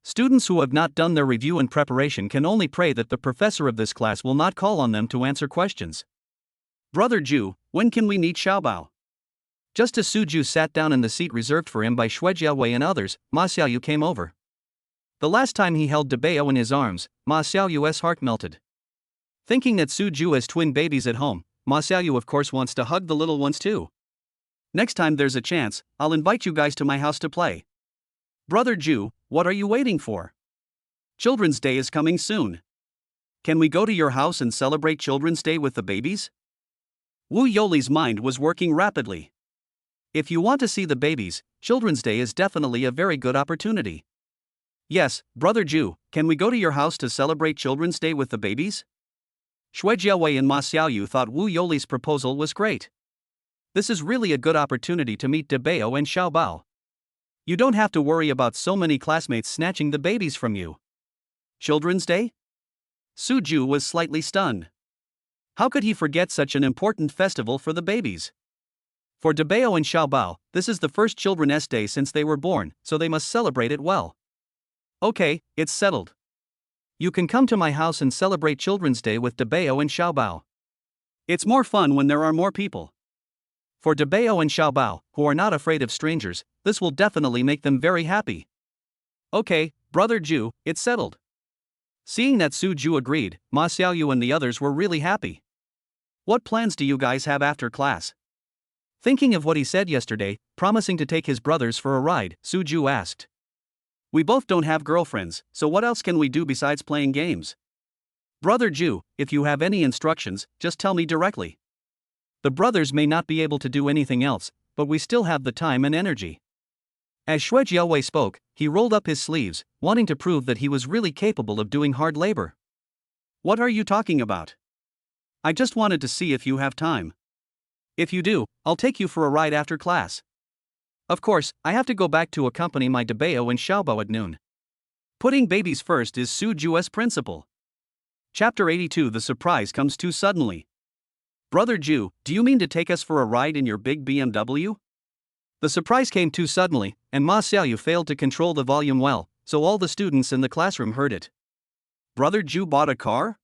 Students who have not done their review and preparation can only pray that the professor of this class will not call on them to answer questions. Brother Ju, when can we meet Xiaobao? Just as Suju sat down in the seat reserved for him by Shuejiaowei and others, Ma Xiaoyu came over. The last time he held Debeo in his arms, Ma Xiaoyu's heart melted. Thinking that Suju has twin babies at home, Ma Xiaoyu of course wants to hug the little ones too. Next time there's a chance, I'll invite you guys to my house to play. Brother Ju, what are you waiting for? Children's Day is coming soon. Can we go to your house and celebrate Children's Day with the babies? Wu Yoli's mind was working rapidly. If you want to see the babies, Children's Day is definitely a very good opportunity. Yes, Brother Ju, can we go to your house to celebrate Children's Day with the babies? Shuejiaowei and Ma Xiaoyu thought Wu Yoli's proposal was great. This is really a good opportunity to meet Debeo and Xiaobao. You don't have to worry about so many classmates snatching the babies from you. Children's Day? Suju was slightly stunned. How could he forget such an important festival for the babies? For Debeo and Xiaobao, this is the first Children's Day since they were born, so they must celebrate it well. Okay, it's settled. You can come to my house and celebrate Children's Day with Debeo and Xiaobao. It's more fun when there are more people. For Debeo and Xiaobao, who are not afraid of strangers, this will definitely make them very happy. Okay, Brother Ju, it's settled. Seeing that Suju agreed, Ma Xiaoyu and the others were really happy. What plans do you guys have after class? Thinking of what he said yesterday, promising to take his brothers for a ride, Suju asked. We both don't have girlfriends, so what else can we do besides playing games? Brother Ju, if you have any instructions, just tell me directly. The brothers may not be able to do anything else, but we still have the time and energy. As Shuejiaowei spoke, he rolled up his sleeves, wanting to prove that he was really capable of doing hard labor. What are you talking about? I just wanted to see if you have time. If you do, I'll take you for a ride after class. Of course, I have to go back to accompany my Debeo and Xiaobao at noon. Putting babies first is Suju's principle. Chapter 82. The surprise comes too suddenly. Brother Ju, do you mean to take us for a ride in your big BMW? The surprise came too suddenly, and Ma Xiaoyu failed to control the volume well, so all the students in the classroom heard it. Brother Ju bought a car?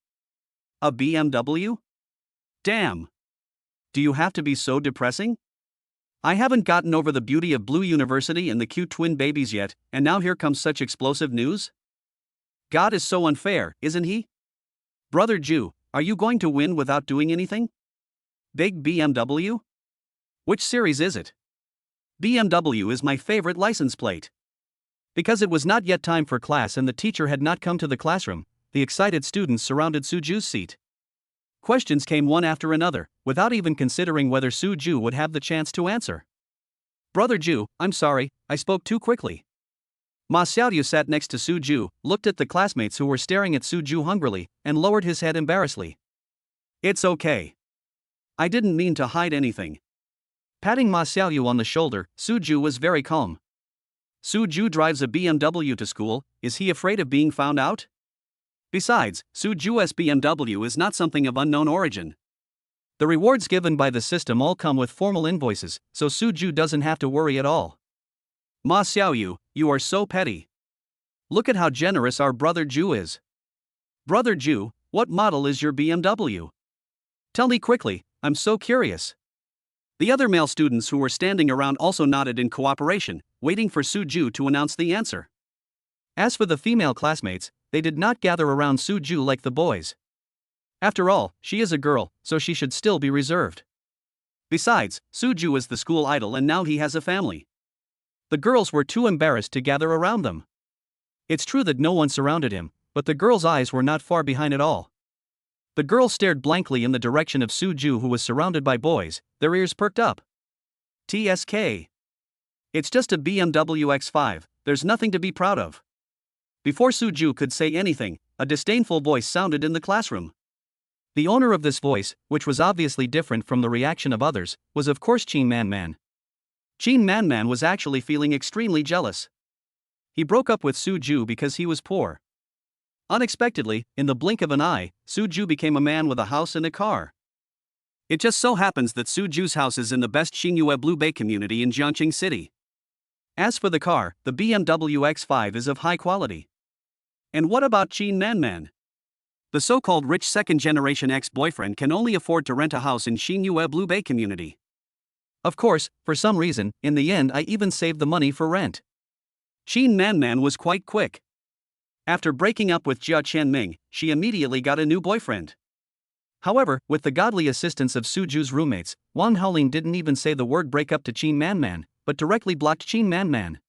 A BMW? Damn! Do you have to be so depressing? I haven't gotten over the beauty of Blue University and the cute twin babies yet, and now here comes such explosive news? God is so unfair, isn't he? Brother Ju, are you going to win without doing anything? Big BMW? Which series is it? BMW is my favorite license plate. Because it was not yet time for class and the teacher had not come to the classroom, the excited students surrounded Suju's seat. Questions came one after another, without even considering whether Suju would have the chance to answer. Brother Ju, I'm sorry, I spoke too quickly. Ma Xiaoyu sat next to Suju, looked at the classmates who were staring at Suju hungrily, and lowered his head embarrassedly. It's okay. I didn't mean to hide anything. Patting Ma Xiaoyu on the shoulder, Suju was very calm. Suju drives a BMW to school, is he afraid of being found out? Besides, Suju's BMW is not something of unknown origin. The rewards given by the system all come with formal invoices, so Suju doesn't have to worry at all. Ma Xiaoyu, you are so petty. Look at how generous our Brother Ju is. Brother Ju, what model is your BMW? Tell me quickly, I'm so curious. The other male students who were standing around also nodded in cooperation, waiting for Suju to announce the answer. As for the female classmates, they did not gather around Suju like the boys. After all, she is a girl, so she should still be reserved. Besides, Suju is the school idol and now he has a family. The girls were too embarrassed to gather around them. It's true that no one surrounded him, but the girls' eyes were not far behind at all. The girls stared blankly in the direction of Suju, who was surrounded by boys, their ears perked up. TSK. It's just a BMW X5, there's nothing to be proud of. Before Suju could say anything, a disdainful voice sounded in the classroom. The owner of this voice, which was obviously different from the reaction of others, was of course Qin Man. Qin Man was actually feeling extremely jealous. He broke up with Suju because he was poor. Unexpectedly, in the blink of an eye, Suju became a man with a house and a car. It just so happens that Suju's house is in the best Xingyue Blue Bay community in Jiangqing City. As for the car, the BMW X5 is of high quality. And what about Qin Man? The so-called rich second-generation ex-boyfriend can only afford to rent a house in Xingyue Blue Bay community. Of course, for some reason, in the end I even saved the money for rent. Sheen Man was quite quick. After breaking up with Jia Qianming, she immediately got a new boyfriend. However, with the godly assistance of Suju's roommates, Wang Haolin didn't even say the word breakup to Sheen Man, but directly blocked Sheen Man.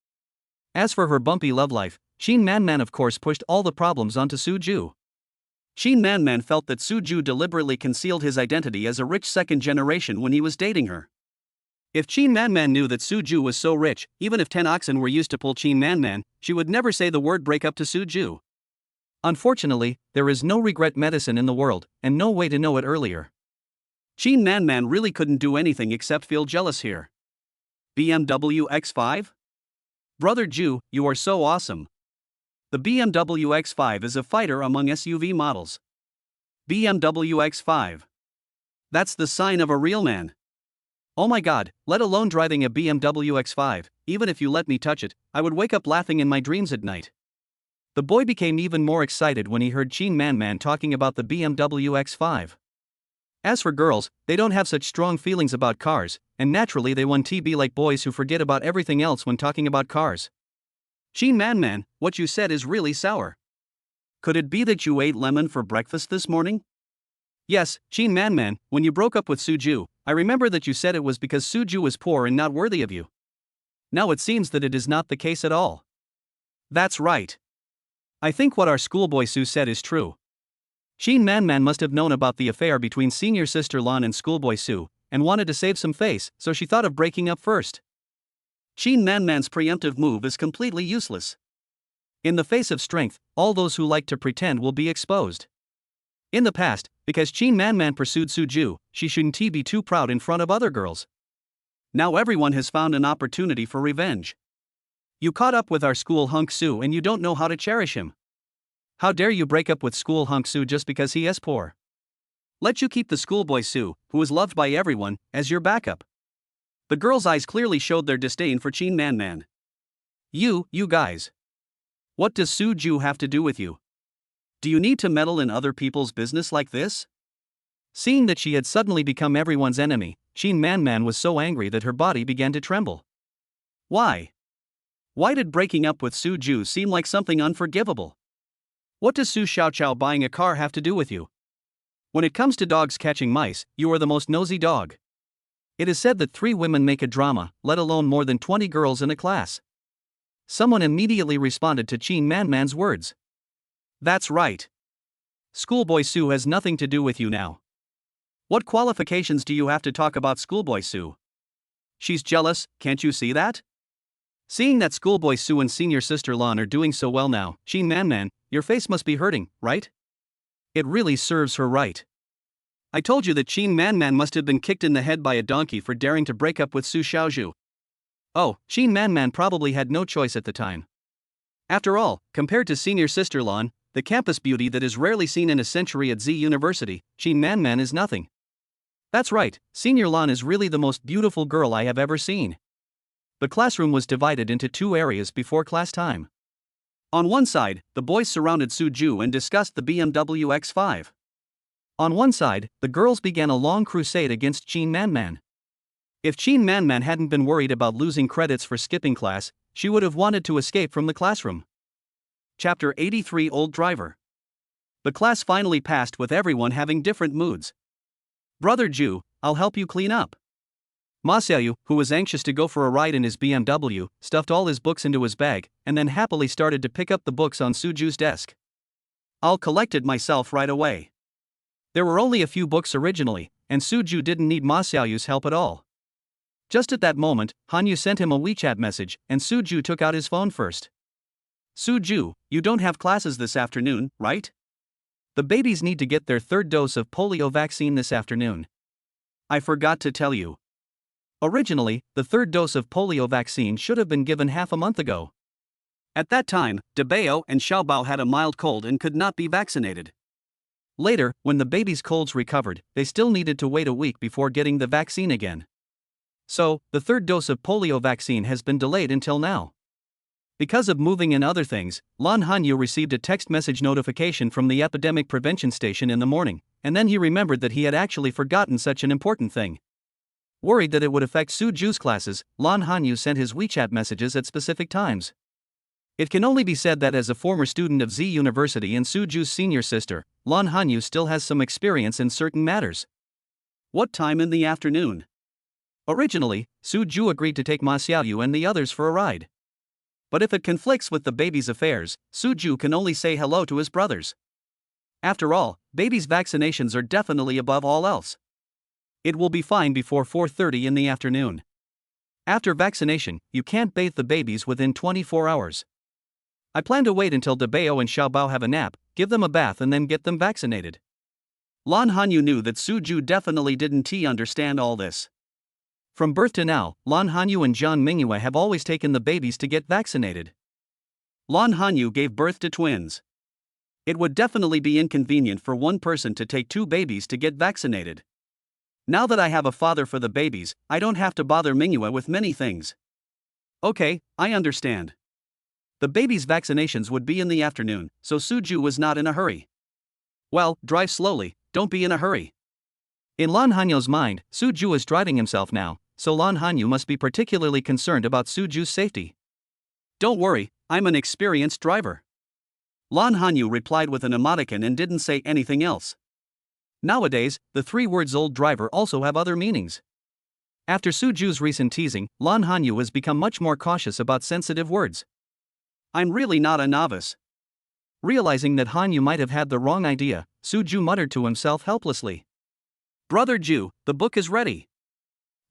As for her bumpy love life, Sheen Man of course pushed all the problems onto Suju. Sheen Man felt that Suju deliberately concealed his identity as a rich second generation when he was dating her. If Sheen Man knew that Suju was so rich, even if 10 oxen were used to pull Sheen Man, she would never say the word breakup to Suju. Unfortunately, there is no regret medicine in the world, and no way to know it earlier. Sheen Man really couldn't do anything except feel jealous here. BMW X5? Brother Ju, you are so awesome. The BMW X5 is a fighter among SUV models. BMW X5. That's the sign of a real man. Oh my god, let alone driving a BMW X5, even if you let me touch it, I would wake up laughing in my dreams at night. The boy became even more excited when he heard Sheen Man talking about the BMW X5. As for girls, they don't have such strong feelings about cars, and naturally they want to be like boys who forget about everything else when talking about cars. Sheen Man, what you said is really sour. Could it be that you ate lemon for breakfast this morning? Yes, Sheen Man, when you broke up with Suju, I remember that you said it was because Suju was poor and not worthy of you. Now it seems that it is not the case at all. That's right. I think what our schoolboy Su said is true. Sheen Man must have known about the affair between senior sister Lan and schoolboy Su, and wanted to save some face, so she thought of breaking up first. Sheen Man's preemptive move is completely useless. In the face of strength, all those who like to pretend will be exposed. In the past, because Sheen Man pursued Suju, she shouldn't be too proud in front of other girls. Now everyone has found an opportunity for revenge. You caught up with our school hunk Su and you don't know how to cherish him. How dare you break up with school hunk Su just because he is poor? Let you keep the schoolboy Su, who is loved by everyone, as your backup. The girls' eyes clearly showed their disdain for Sheen Man. You guys. What does Suju have to do with you? Do you need to meddle in other people's business like this? Seeing that she had suddenly become everyone's enemy, Sheen Man was so angry that her body began to tremble. Why? Why did breaking up with Suju seem like something unforgivable? What does Su Xiaoqiao buying a car have to do with you? When it comes to dogs catching mice, you are the most nosy dog. It is said that 3 women make a drama, let alone more than 20 girls in a class. Someone immediately responded to Sheen Man's words. That's right. Schoolboy Su has nothing to do with you now. What qualifications do you have to talk about schoolboy Su? She's jealous, can't you see that? Seeing that schoolboy Su and senior sister Lan are doing so well now, Sheen Man, your face must be hurting, right? It really serves her right. I told you that Sheen Man must have been kicked in the head by a donkey for daring to break up with Su Xiaozhu. Oh, Sheen Man probably had no choice at the time. After all, compared to senior sister Lan, the campus beauty that is rarely seen in a century at Z University, Sheen Man is nothing. That's right, senior Lan is really the most beautiful girl I have ever seen. The classroom was divided into 2 areas before class time. On one side, the boys surrounded Suju and discussed the BMW X5. On one side, the girls began a long crusade against Sheen Man. If Sheen Man hadn't been worried about losing credits for skipping class, she would have wanted to escape from the classroom. Chapter 83 Old Driver. The class finally passed with everyone having different moods. Brother Ju, I'll help you clean up. Ma Xiaoyu, who was anxious to go for a ride in his BMW, stuffed all his books into his bag, and then happily started to pick up the books on Suju's desk. I'll collect it myself right away. There were only a few books originally, and Suju didn't need Ma Xiaoyu's help at all. Just at that moment, Hanyu sent him a WeChat message, and Suju took out his phone first. Suju, you don't have classes this afternoon, right? The babies need to get their 3rd dose of polio vaccine this afternoon. I forgot to tell you. Originally, the 3rd dose of polio vaccine should have been given half a month ago. At that time, Debao and Xiaobao had a mild cold and could not be vaccinated. Later, when the babies' colds recovered, they still needed to wait a week before getting the vaccine again. So, the 3rd dose of polio vaccine has been delayed until now. Because of moving and other things, Lan Hanyu received a text message notification from the epidemic prevention station in the morning, and then he remembered that he had actually forgotten such an important thing. Worried that it would affect Suju's classes, Lan Hanyu sent his WeChat messages at specific times. It can only be said that as a former student of Z University and Suju's senior sister, Lan Hanyu still has some experience in certain matters. What time in the afternoon? Originally, Suju agreed to take Ma Xiaoyu and the others for a ride. But if it conflicts with the baby's affairs, Suju can only say hello to his brothers. After all, baby's vaccinations are definitely above all else. It will be fine before 4:30 in the afternoon. After vaccination, you can't bathe the babies within 24 hours. I plan to wait until Debao and Xiaobao have a nap, give them a bath and then get them vaccinated. Lan Hanyu knew that Suju definitely didn't understand all this. From birth to now, Lan Hanyu and Zhang Mingyue have always taken the babies to get vaccinated. Lan Hanyu gave birth to twins. It would definitely be inconvenient for one person to take two babies to get vaccinated. Now that I have a father for the babies, I don't have to bother Mingyue with many things. Okay, I understand. The babies' vaccinations would be in the afternoon, so Suju was not in a hurry. Well, drive slowly, don't be in a hurry. In Lan Hanyu's mind, Suju is driving himself now, so Lan Hanyu must be particularly concerned about Suju's safety. Don't worry, I'm an experienced driver. Lan Hanyu replied with an emoticon and didn't say anything else. Nowadays, the 3 words old driver also have other meanings. After Suju's recent teasing, Lan Hanyu has become much more cautious about sensitive words. I'm really not a novice. Realizing that Hanyu might have had the wrong idea, Suju muttered to himself helplessly. Brother Ju, the book is ready.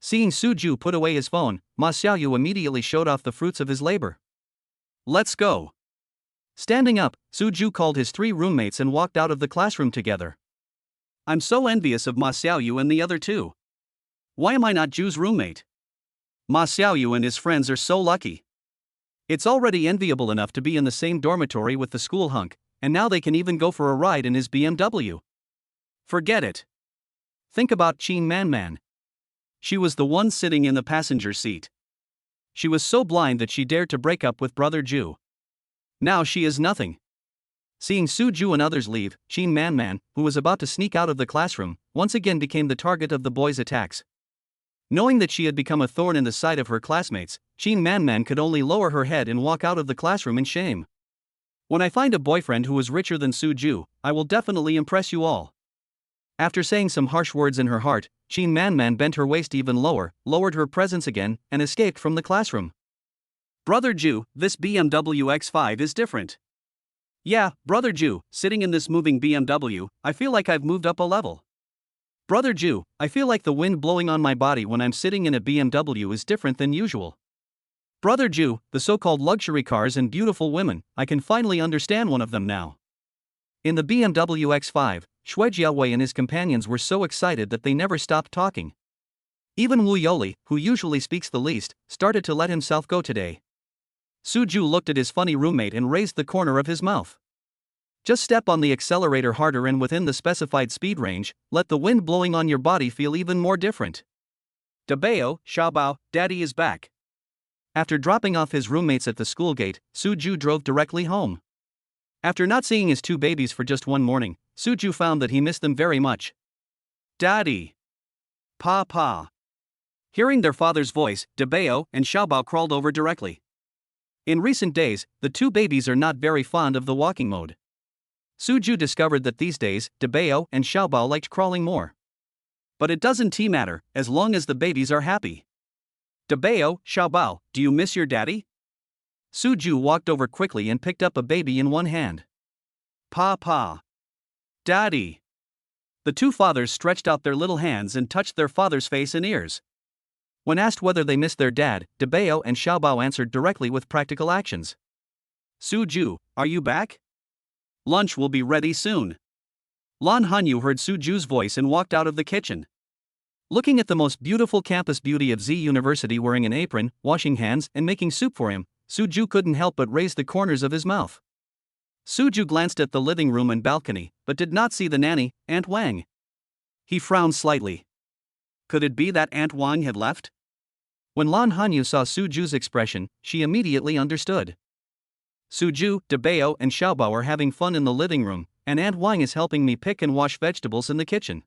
Seeing Suju put away his phone, Ma Xiaoyu immediately showed off the fruits of his labor. Let's go. Standing up, Suju called his 3 roommates and walked out of the classroom together. I'm so envious of Ma Xiaoyu and the other 2. Why am I not Ju's roommate? Ma Xiaoyu and his friends are so lucky. It's already enviable enough to be in the same dormitory with the school hunk, and now they can even go for a ride in his BMW. Forget it. Think about Qin Manman. She was the one sitting in the passenger seat. She was so blind that she dared to break up with brother Ju. Now she is nothing. Seeing Suju and others leave, Qin Manman, who was about to sneak out of the classroom, once again became the target of the boys' attacks. Knowing that she had become a thorn in the side of her classmates, Qin Manman could only lower her head and walk out of the classroom in shame. When I find a boyfriend who is richer than Suju, I will definitely impress you all. After saying some harsh words in her heart, Qin Manman bent her waist even lower, lowered her presence again, and escaped from the classroom. Brother Ju, this BMW X5 is different. Yeah, Brother Ju, sitting in this moving BMW, I feel like I've moved up a level. Brother Ju, I feel like the wind blowing on my body when I'm sitting in a BMW is different than usual. Brother Ju, the so-called luxury cars and beautiful women, I can finally understand one of them now. In the BMW X5, Shui Jiawei and his companions were so excited that they never stopped talking. Even Wu Yoli, who usually speaks the least, started to let himself go today. Suju looked at his funny roommate and raised the corner of his mouth. Just step on the accelerator harder and within the specified speed range, let the wind blowing on your body feel even more different. Debao, Xiaobao, Daddy is back. After dropping off his roommates at the school gate, Suju drove directly home. After not seeing his 2 babies for just one morning, Suju found that he missed them very much. Daddy. Papa. Hearing their father's voice, Debao and Xiaobao crawled over directly. In recent days, the 2 babies are not very fond of the walking mode. Suju discovered that these days, Debao and Xiaobao liked crawling more. But it doesn't matter, as long as the babies are happy. Debao, Xiaobao, do you miss your daddy? Suju walked over quickly and picked up a baby in one hand. Papa. Daddy. The 2 fathers stretched out their little hands and touched their father's face and ears. When asked whether they missed their dad, Debao and Xiaobao answered directly with practical actions. Suju, are you back? Lunch will be ready soon. Lan Hanyu heard Suju's voice and walked out of the kitchen. Looking at the most beautiful campus beauty of Z University wearing an apron, washing hands, and making soup for him, Suju couldn't help but raise the corners of his mouth. Suju glanced at the living room and balcony, but did not see the nanny, Aunt Wang. He frowned slightly. Could it be that Aunt Wang had left? When Lan Hanyu saw Suju's expression, she immediately understood. Suju, Debao, and Xiaobao are having fun in the living room, and Aunt Wang is helping me pick and wash vegetables in the kitchen.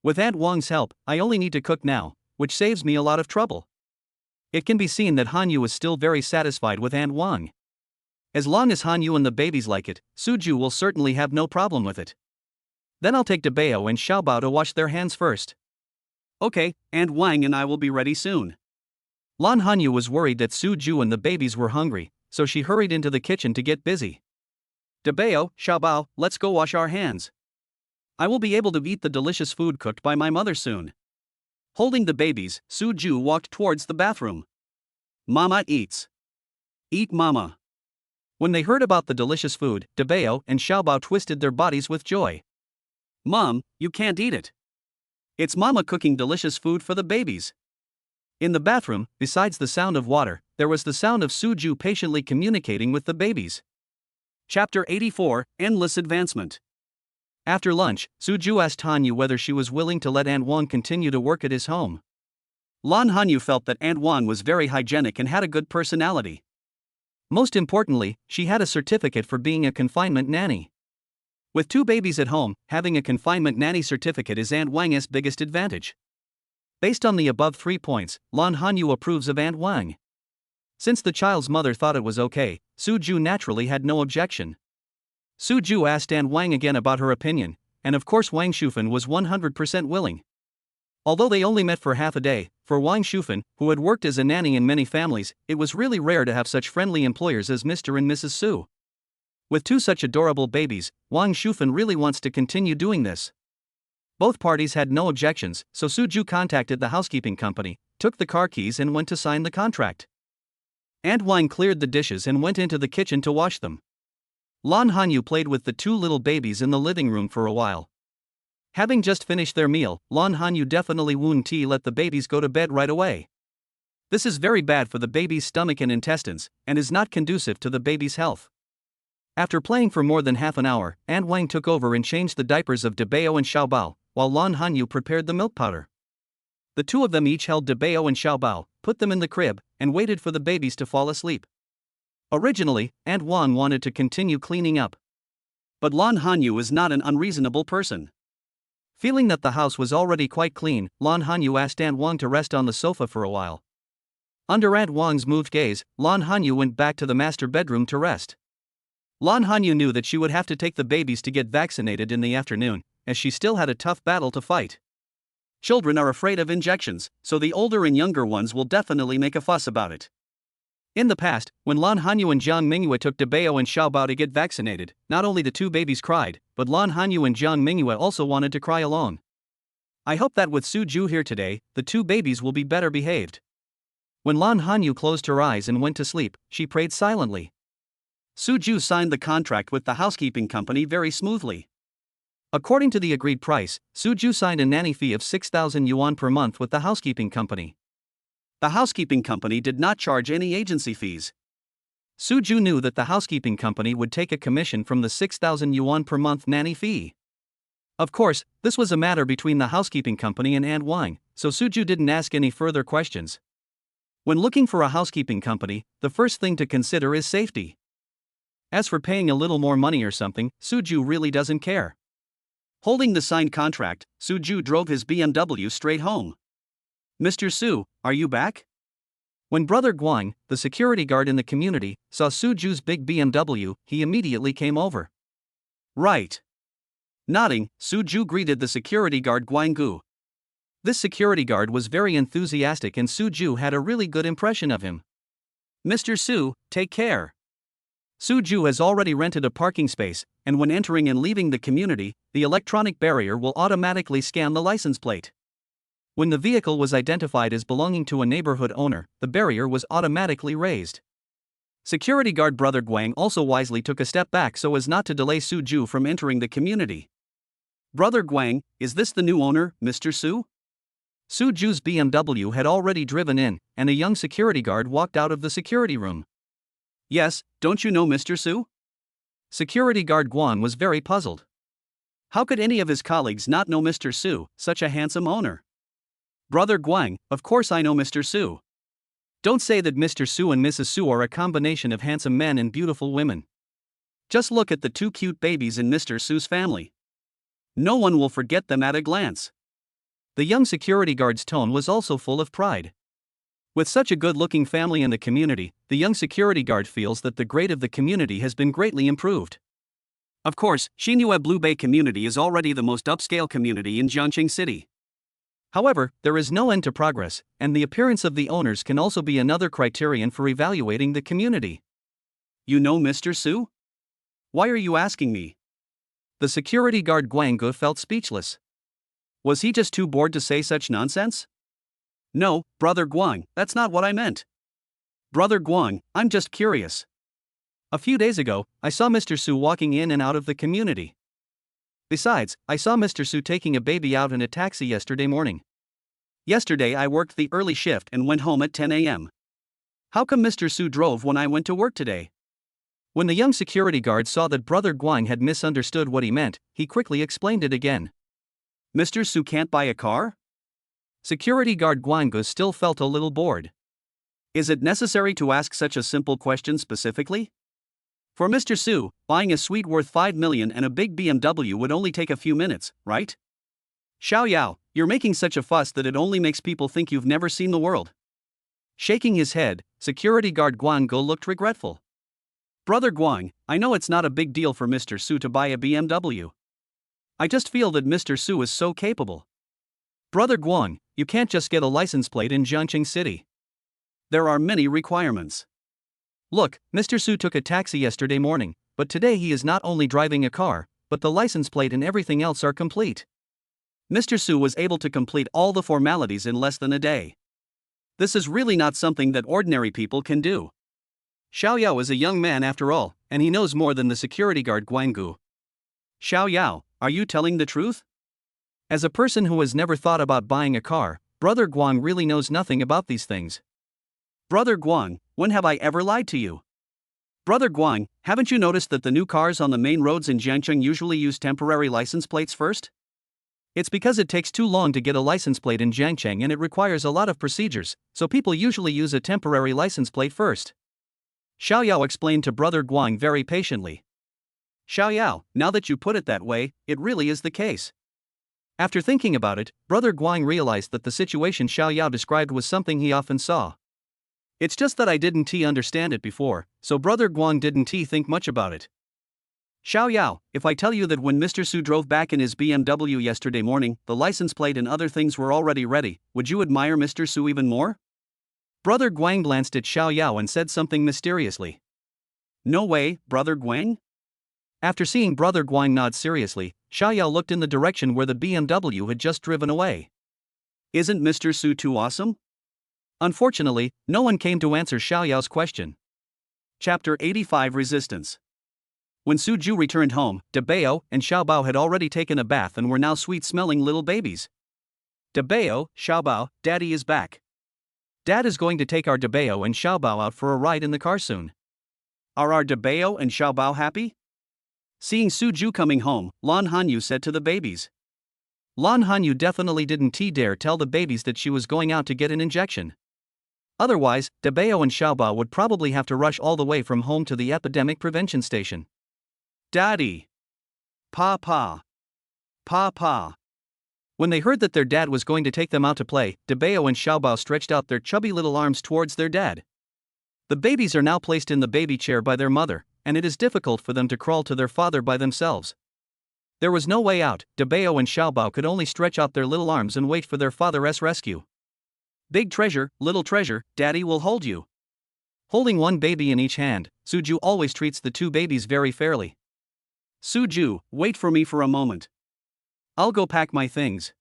With Aunt Wang's help, I only need to cook now, which saves me a lot of trouble. It can be seen that Hanyu is still very satisfied with Aunt Wang. As long as Hanyu and the babies like it, Suju will certainly have no problem with it. Then I'll take Dabeo and Xiaobao to wash their hands first. Okay, Aunt Wang and I will be ready soon. Lan Hanyu was worried that Suju and the babies were hungry, so she hurried into the kitchen to get busy. Dabeo, Xiaobao, let's go wash our hands. I will be able to eat the delicious food cooked by my mother soon. Holding the babies, Suju walked towards the bathroom. Mama eats. Eat mama. When they heard about the delicious food, Dabeo and Xiaobao twisted their bodies with joy. Mom, you can't eat it. It's Mama cooking delicious food for the babies. In the bathroom, besides the sound of water, there was the sound of Suju patiently communicating with the babies. Chapter 84, Endless Advancement. After lunch, Suju asked Hanyu whether she was willing to let Aunt Wang continue to work at his home. Lan Hanyu felt that Aunt Wang was very hygienic and had a good personality. Most importantly, she had a certificate for being a confinement nanny. With 2 babies at home, having a confinement nanny certificate is Aunt Wang's biggest advantage. Based on the above 3 points, Lan Hanyu approves of Aunt Wang. Since the child's mother thought it was okay, Suju naturally had no objection. Suju asked Aunt Wang again about her opinion, and of course Wang Shufan was 100% willing. Although they only met for half a day, for Wang Shufan, who had worked as a nanny in many families, it was really rare to have such friendly employers as Mr. and Mrs. Su. With 2 such adorable babies, Wang Shufan really wants to continue doing this. Both parties had no objections, so Suju contacted the housekeeping company, took the car keys and went to sign the contract. Aunt Wang cleared the dishes and went into the kitchen to wash them. Lan Hanyu played with the 2 little babies in the living room for a while. Having just finished their meal, Lan Hanyu definitely wouldn't let the babies go to bed right away. This is very bad for the baby's stomach and intestines, and is not conducive to the baby's health. After playing for more than half an hour, Aunt Wang took over and changed the diapers of Dabeo and Xiaobao, while Lan Hanyu prepared the milk powder. The 2 of them each held Dabeo and Xiaobao, put them in the crib, and waited for the babies to fall asleep. Originally, Aunt Wang wanted to continue cleaning up. But Lan Hanyu is not an unreasonable person. Feeling that the house was already quite clean, Lan Hanyu asked Aunt Wang to rest on the sofa for a while. Under Aunt Wang's moved gaze, Lan Hanyu went back to the master bedroom to rest. Lan Hanyu knew that she would have to take the babies to get vaccinated in the afternoon, as she still had a tough battle to fight. Children are afraid of injections, so the older and younger ones will definitely make a fuss about it. In the past, when Lan Hanyu and Jiang Mingyue took Dabeo and Xiaobao to get vaccinated, not only the 2 babies cried, but Lan Hanyu and Jiang Mingyue also wanted to cry alone. I hope that with Suju here today, the 2 babies will be better behaved. When Lan Hanyu closed her eyes and went to sleep, she prayed silently. Suju signed the contract with the housekeeping company very smoothly. According to the agreed price, Suju signed a nanny fee of 6,000 yuan per month with the housekeeping company. The housekeeping company did not charge any agency fees. Suju knew that the housekeeping company would take a commission from the 6,000 yuan per month nanny fee. Of course, this was a matter between the housekeeping company and Aunt Wang, so Suju didn't ask any further questions. When looking for a housekeeping company, the first thing to consider is safety. As for paying a little more money or something, Suju really doesn't care. Holding the signed contract, Suju drove his BMW straight home. Mr. Su, are you back? When Brother Guang, the security guard in the community, saw Suju's big BMW, he immediately came over. Right. Nodding, Suju greeted the security guard Guanggu. This security guard was very enthusiastic and Suju had a really good impression of him. Mr. Su, take care. Suju has already rented a parking space, and when entering and leaving the community, the electronic barrier will automatically scan the license plate. When the vehicle was identified as belonging to a neighborhood owner, the barrier was automatically raised. Security guard Brother Guang also wisely took a step back so as not to delay Suju from entering the community. Brother Guang, is this the new owner, Mr. Su? Suju's BMW had already driven in, and a young security guard walked out of the security room. Yes, don't you know Mr. Su? Security guard Guan was very puzzled. How could any of his colleagues not know Mr. Su, such a handsome owner? Brother Guang, of course I know Mr. Su. Don't say that Mr. Su and Mrs. Su are a combination of handsome men and beautiful women. Just look at the 2 cute babies in Mr. Su's family. No one will forget them at a glance. The young security guard's tone was also full of pride. With such a good-looking family in the community, the young security guard feels that the grade of the community has been greatly improved. Of course, she knew a Blue Bay community is already the most upscale community in Jiangxing City. However, there is no end to progress, and the appearance of the owners can also be another criterion for evaluating the community. You know Mr. Su? Why are you asking me? The security guard Guanggu felt speechless. Was he just too bored to say such nonsense? No, Brother Guang, that's not what I meant. Brother Guang, I'm just curious. A few days ago, I saw Mr. Su walking in and out of the community. Besides, I saw Mr. Su taking a baby out in a taxi yesterday morning. Yesterday I worked the early shift and went home at 10 a.m. How come Mr. Su drove when I went to work today? When the young security guard saw that Brother Guang had misunderstood what he meant, he quickly explained it again. Mr. Su can't buy a car? Security guard Guanggu still felt a little bored. Is it necessary to ask such a simple question specifically? For Mr. Su, buying a suite worth 5 million and a big BMW would only take a few minutes, right? Xiao Yao, you're making such a fuss that it only makes people think you've never seen the world. Shaking his head, security guard Guanggu looked regretful. Brother Guang, I know it's not a big deal for Mr. Su to buy a BMW. I just feel that Mr. Su is so capable. Brother Guang, you can't just get a license plate in Jiangxing City. There are many requirements. Look, Mr. Su took a taxi yesterday morning, but today he is not only driving a car, but the license plate and everything else are complete. Mr. Su was able to complete all the formalities in less than a day. This is really not something that ordinary people can do. Xiao Yao is a young man after all, and he knows more than the security guard Guanggu. Xiao Yao, are you telling the truth? As a person who has never thought about buying a car, Brother Guang really knows nothing about these things. Brother Guang, when have I ever lied to you? Brother Guang, haven't you noticed that the new cars on the main roads in Jiangxing usually use temporary license plates first? It's because it takes too long to get a license plate in Jiangxing and it requires a lot of procedures, so people usually use a temporary license plate first. Xiao Yao explained to Brother Guang very patiently. Xiao Yao, now that you put it that way, it really is the case. After thinking about it, Brother Guang realized that the situation Xiao Yao described was something he often saw. It's just that I didn't understand it before, so Brother Guang didn't think much about it. Xiao Yao, if I tell you that when Mr. Su drove back in his BMW yesterday morning, the license plate and other things were already ready, would you admire Mr. Su even more? Brother Guang glanced at Xiao Yao and said something mysteriously. No way, Brother Guang? After seeing Brother Guang nod seriously, Xiao Yao looked in the direction where the BMW had just driven away. Isn't Mr. Su too awesome? Unfortunately, no one came to answer Xiao Yao's question. Chapter 85 Resistance. When Su Ju returned home, Dabeo and Xiaobao had already taken a bath and were now sweet-smelling little babies. Dabeo, Xiaobao, Daddy is back. Dad is going to take our Dabeo and Xiaobao out for a ride in the car soon. Are our Dabeo and Xiaobao happy? Seeing Su Ju coming home, Lan Hanyu said to the babies. Lan Hanyu definitely didn't dare tell the babies that she was going out to get an injection. Otherwise, Dabeo and Xiaobao would probably have to rush all the way from home to the epidemic prevention station. Daddy! Papa! Papa! When they heard that their dad was going to take them out to play, Dabeo and Xiaobao stretched out their chubby little arms towards their dad. The babies are now placed in the baby chair by their mother, and it is difficult for them to crawl to their father by themselves. There was no way out. Dabeo and Xiaobao could only stretch out their little arms and wait for their father's rescue. Big treasure, little treasure, Daddy will hold you. Holding one baby in each hand, Su Ju always treats the two babies very fairly. Su Ju, wait for me for a moment. I'll go pack my things.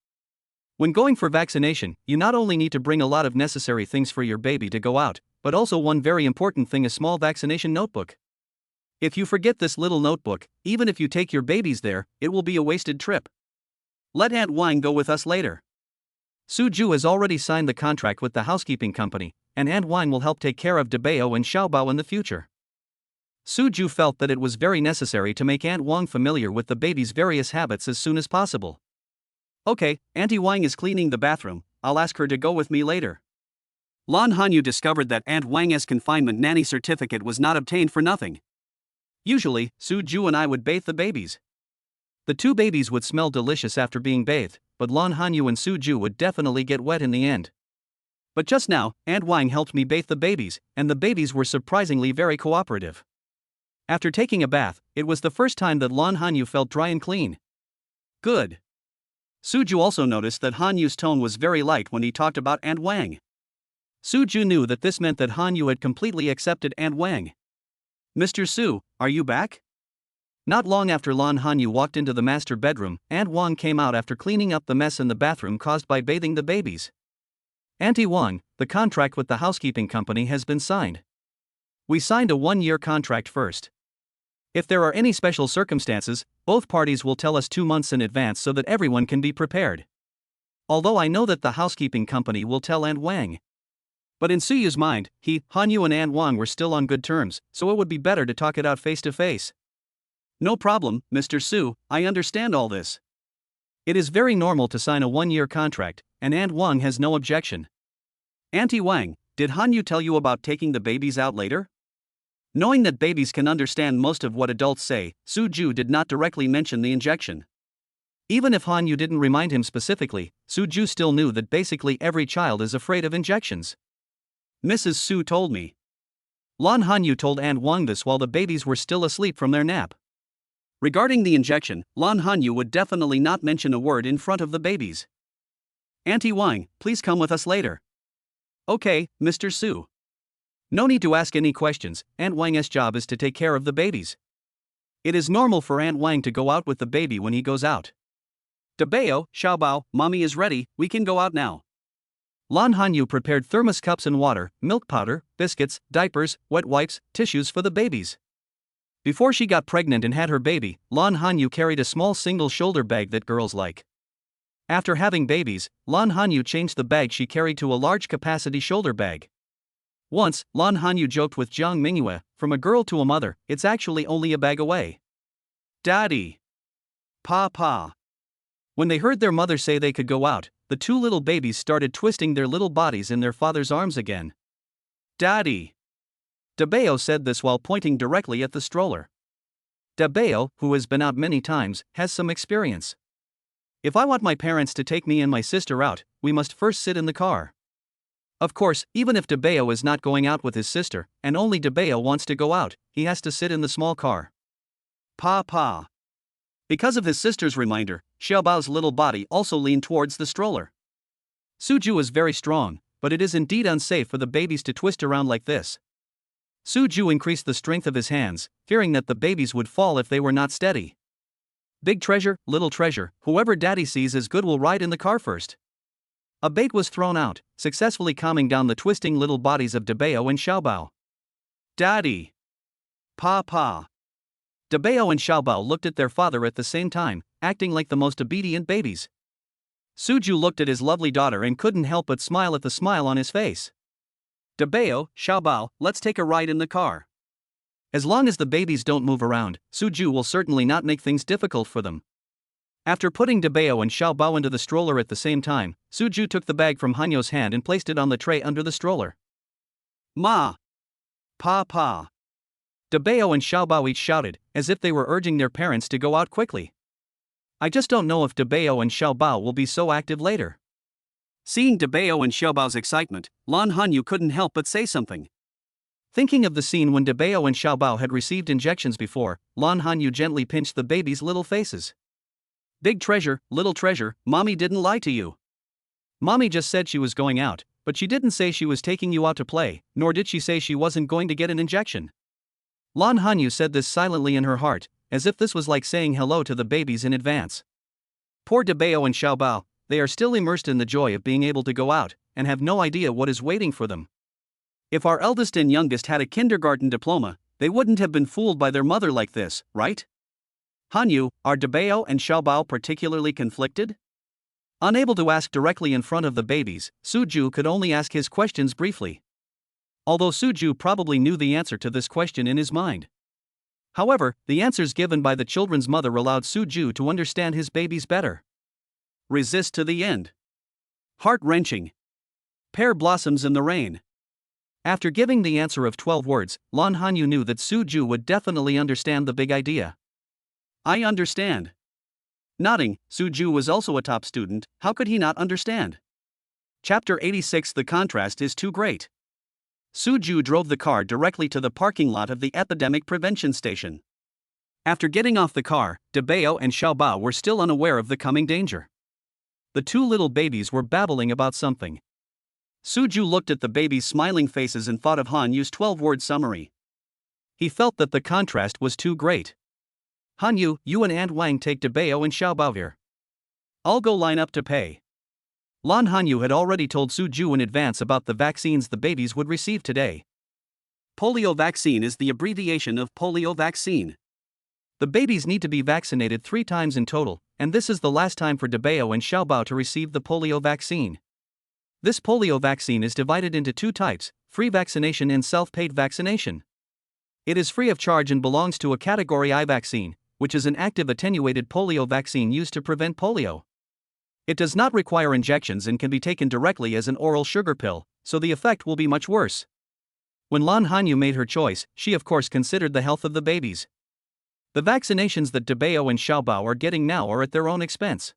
When going for vaccination, you not only need to bring a lot of necessary things for your baby to go out, but also one very important thing: a small vaccination notebook. If you forget this little notebook, even if you take your babies there, it will be a wasted trip. Let Aunt Wang go with us later. Su Ju has already signed the contract with the housekeeping company, and Aunt Wang will help take care of Dabeo and Xiaobao in the future. Su Ju felt that it was very necessary to make Aunt Wang familiar with the baby's various habits as soon as possible. Okay, Auntie Wang is cleaning the bathroom, I'll ask her to go with me later. Lan Hanyu discovered that Aunt Wang's confinement nanny certificate was not obtained for nothing. Usually, Su Ju and I would bathe the babies. The two babies would smell delicious after being bathed, but Lan Hanyu and Suju would definitely get wet in the end. But just now, Aunt Wang helped me bathe the babies, and the babies were surprisingly very cooperative. After taking a bath, it was the first time that Lan Hanyu felt dry and clean. Good. Suju also noticed that Hanyu's tone was very light when he talked about Aunt Wang. Suju knew that this meant that Hanyu had completely accepted Aunt Wang. Mr. Su, are you back? Not long after Lan Hanyu walked into the master bedroom, Aunt Wang came out after cleaning up the mess in the bathroom caused by bathing the babies. Auntie Wang, the contract with the housekeeping company has been signed. We signed a 1-year contract first. If there are any special circumstances, both parties will tell us 2 months in advance so that everyone can be prepared. Although I know that the housekeeping company will tell Aunt Wang. But in Suyu's mind, Hanyu and Aunt Wang were still on good terms, so it would be better to talk it out face to face. No problem, Mr. Su, I understand all this. It is very normal to sign a 1-year contract, and Aunt Wang has no objection. Auntie Wang, did Hanyu tell you about taking the babies out later? Knowing that babies can understand most of what adults say, Suju did not directly mention the injection. Even if Hanyu didn't remind him specifically, Suju still knew that basically every child is afraid of injections. Mrs. Su told me. Lan Hanyu told Aunt Wang this while the babies were still asleep from their nap. Regarding the injection, Lan Hanyu would definitely not mention a word in front of the babies. Auntie Wang, please come with us later. Okay, Mr. Su. No need to ask any questions, Aunt Wang's job is to take care of the babies. It is normal for Aunt Wang to go out with the baby when he goes out. Dabeo, Xiaobao, mommy is ready, we can go out now. Lan Hanyu prepared thermos cups and water, milk powder, biscuits, diapers, wet wipes, tissues for the babies. Before she got pregnant and had her baby, Lan Hanyu carried a small single shoulder bag that girls like. After having babies, Lan Hanyu changed the bag she carried to a large capacity shoulder bag. Once, Lan Hanyu joked with Jiang Mingyue, from a girl to a mother, it's actually only a bag away. Daddy. Papa. When they heard their mother say they could go out, the 2 little babies started twisting their little bodies in their father's arms again. Daddy. Dabeo said this while pointing directly at the stroller. Dabeo, who has been out many times, has some experience. If I want my parents to take me and my sister out, we must first sit in the car. Of course, even if Dabeo is not going out with his sister, and only Dabeo wants to go out, he has to sit in the small car. Papa. Because of his sister's reminder, Xiaobao's little body also leaned towards the stroller. Suju is very strong, but it is indeed unsafe for the babies to twist around like this. Suju increased the strength of his hands, fearing that the babies would fall if they were not steady. Big treasure, little treasure, whoever daddy sees as good will ride in the car first. A bait was thrown out, successfully calming down the twisting little bodies of Dabeo and Xiaobao. Daddy. Papa. Dabeo and Xiaobao looked at their father at the same time, acting like the most obedient babies. Suju looked at his lovely daughter and couldn't help but smile at the smile on his face. Dabeo, Xiaobao, let's take a ride in the car. As long as the babies don't move around, Suju will certainly not make things difficult for them. After putting Dabeo and Xiaobao into the stroller at the same time, Suju took the bag from Hanyu's hand and placed it on the tray under the stroller. Ma. Papa. Dabeo and Xiaobao each shouted, as if they were urging their parents to go out quickly. I just don't know if Dabeo and Xiaobao will be so active later. Seeing Dabeo and Xiaobao's excitement, Lan Hanyu couldn't help but say something. Thinking of the scene when Dabeo and Xiaobao had received injections before, Lan Hanyu gently pinched the babies' little faces. Big treasure, little treasure, mommy didn't lie to you. Mommy just said she was going out, but she didn't say she was taking you out to play, nor did she say she wasn't going to get an injection. Lan Hanyu said this silently in her heart, as if this was like saying hello to the babies in advance. Poor Dabeo and Xiaobao, they are still immersed in the joy of being able to go out, and have no idea what is waiting for them. If our eldest and youngest had a kindergarten diploma, they wouldn't have been fooled by their mother like this, right? Hanyu, are Dabeo and Xiaobao particularly conflicted? Unable to ask directly in front of the babies, Suju could only ask his questions briefly. Although Suju probably knew the answer to this question in his mind. However, the answers given by the children's mother allowed Suju to understand his babies better. Resist to the end. Heart-wrenching. Pear blossoms in the rain. After giving the answer of 12 words, Lan Hanyu knew that Suju would definitely understand the big idea. I understand. Nodding, Suju was also a top student, how could he not understand? Chapter 86. The contrast is too great. Suju drove the car directly to the parking lot of the epidemic prevention station. After getting off the car, Debao and Xiaobao were still unaware of the coming danger. The two little babies were babbling about something. Suju looked at the babies' smiling faces and thought of Han Yu's 12-word summary. He felt that the contrast was too great. Han Yu, you and Aunt Wang take Debao and Xiaobao here. I'll go line up to pay. Lan Hanyu had already told Suju in advance about the vaccines the babies would receive today. Polio vaccine is the abbreviation of polio vaccine. The babies need to be vaccinated 3 times in total, and this is the last time for Debao and Xiaobao to receive the polio vaccine. This polio vaccine is divided into 2 types, free vaccination and self-paid vaccination. It is free of charge and belongs to a Category I vaccine, which is an active attenuated polio vaccine used to prevent polio. It does not require injections and can be taken directly as an oral sugar pill, so the effect will be much worse. When Lan Hanyu made her choice, she of course considered the health of the babies. The vaccinations that Debao and Xiaobao are getting now are at their own expense.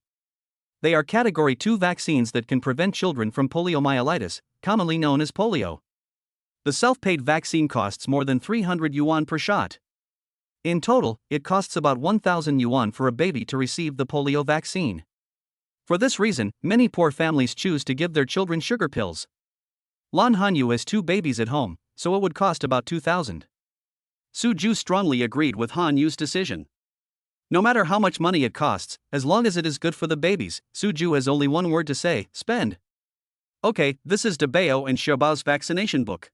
They are Category 2 vaccines that can prevent children from poliomyelitis, commonly known as polio. The self-paid vaccine costs more than 300 yuan per shot. In total, it costs about 1,000 yuan for a baby to receive the polio vaccine. For this reason, many poor families choose to give their children sugar pills. Lan Hanyu has 2 babies at home, so it would cost about 2,000. Suju strongly agreed with Han Yu's decision. No matter how much money it costs, as long as it is good for the babies, Suju has only one word to say: spend. Okay, this is Debao and Xiaobao's vaccination book.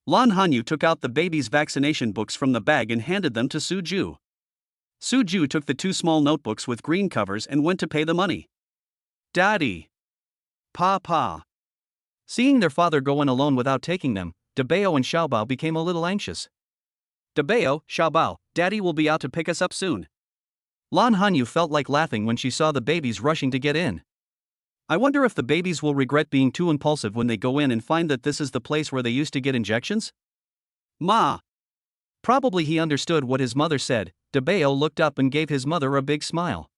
Lan Hanyu took out the babies' vaccination books from the bag and handed them to Suju. Suju took the 2 small notebooks with green covers and went to pay the money. Daddy. Papa. Seeing their father go in alone without taking them, Debao and Xiaobao became a little anxious. Debao, Xiaobao, Daddy will be out to pick us up soon. Lan Hanyu felt like laughing when she saw the babies rushing to get in. I wonder if the babies will regret being too impulsive when they go in and find that this is the place where they used to get injections? Ma. Probably he understood what his mother said. Debao looked up and gave his mother a big smile.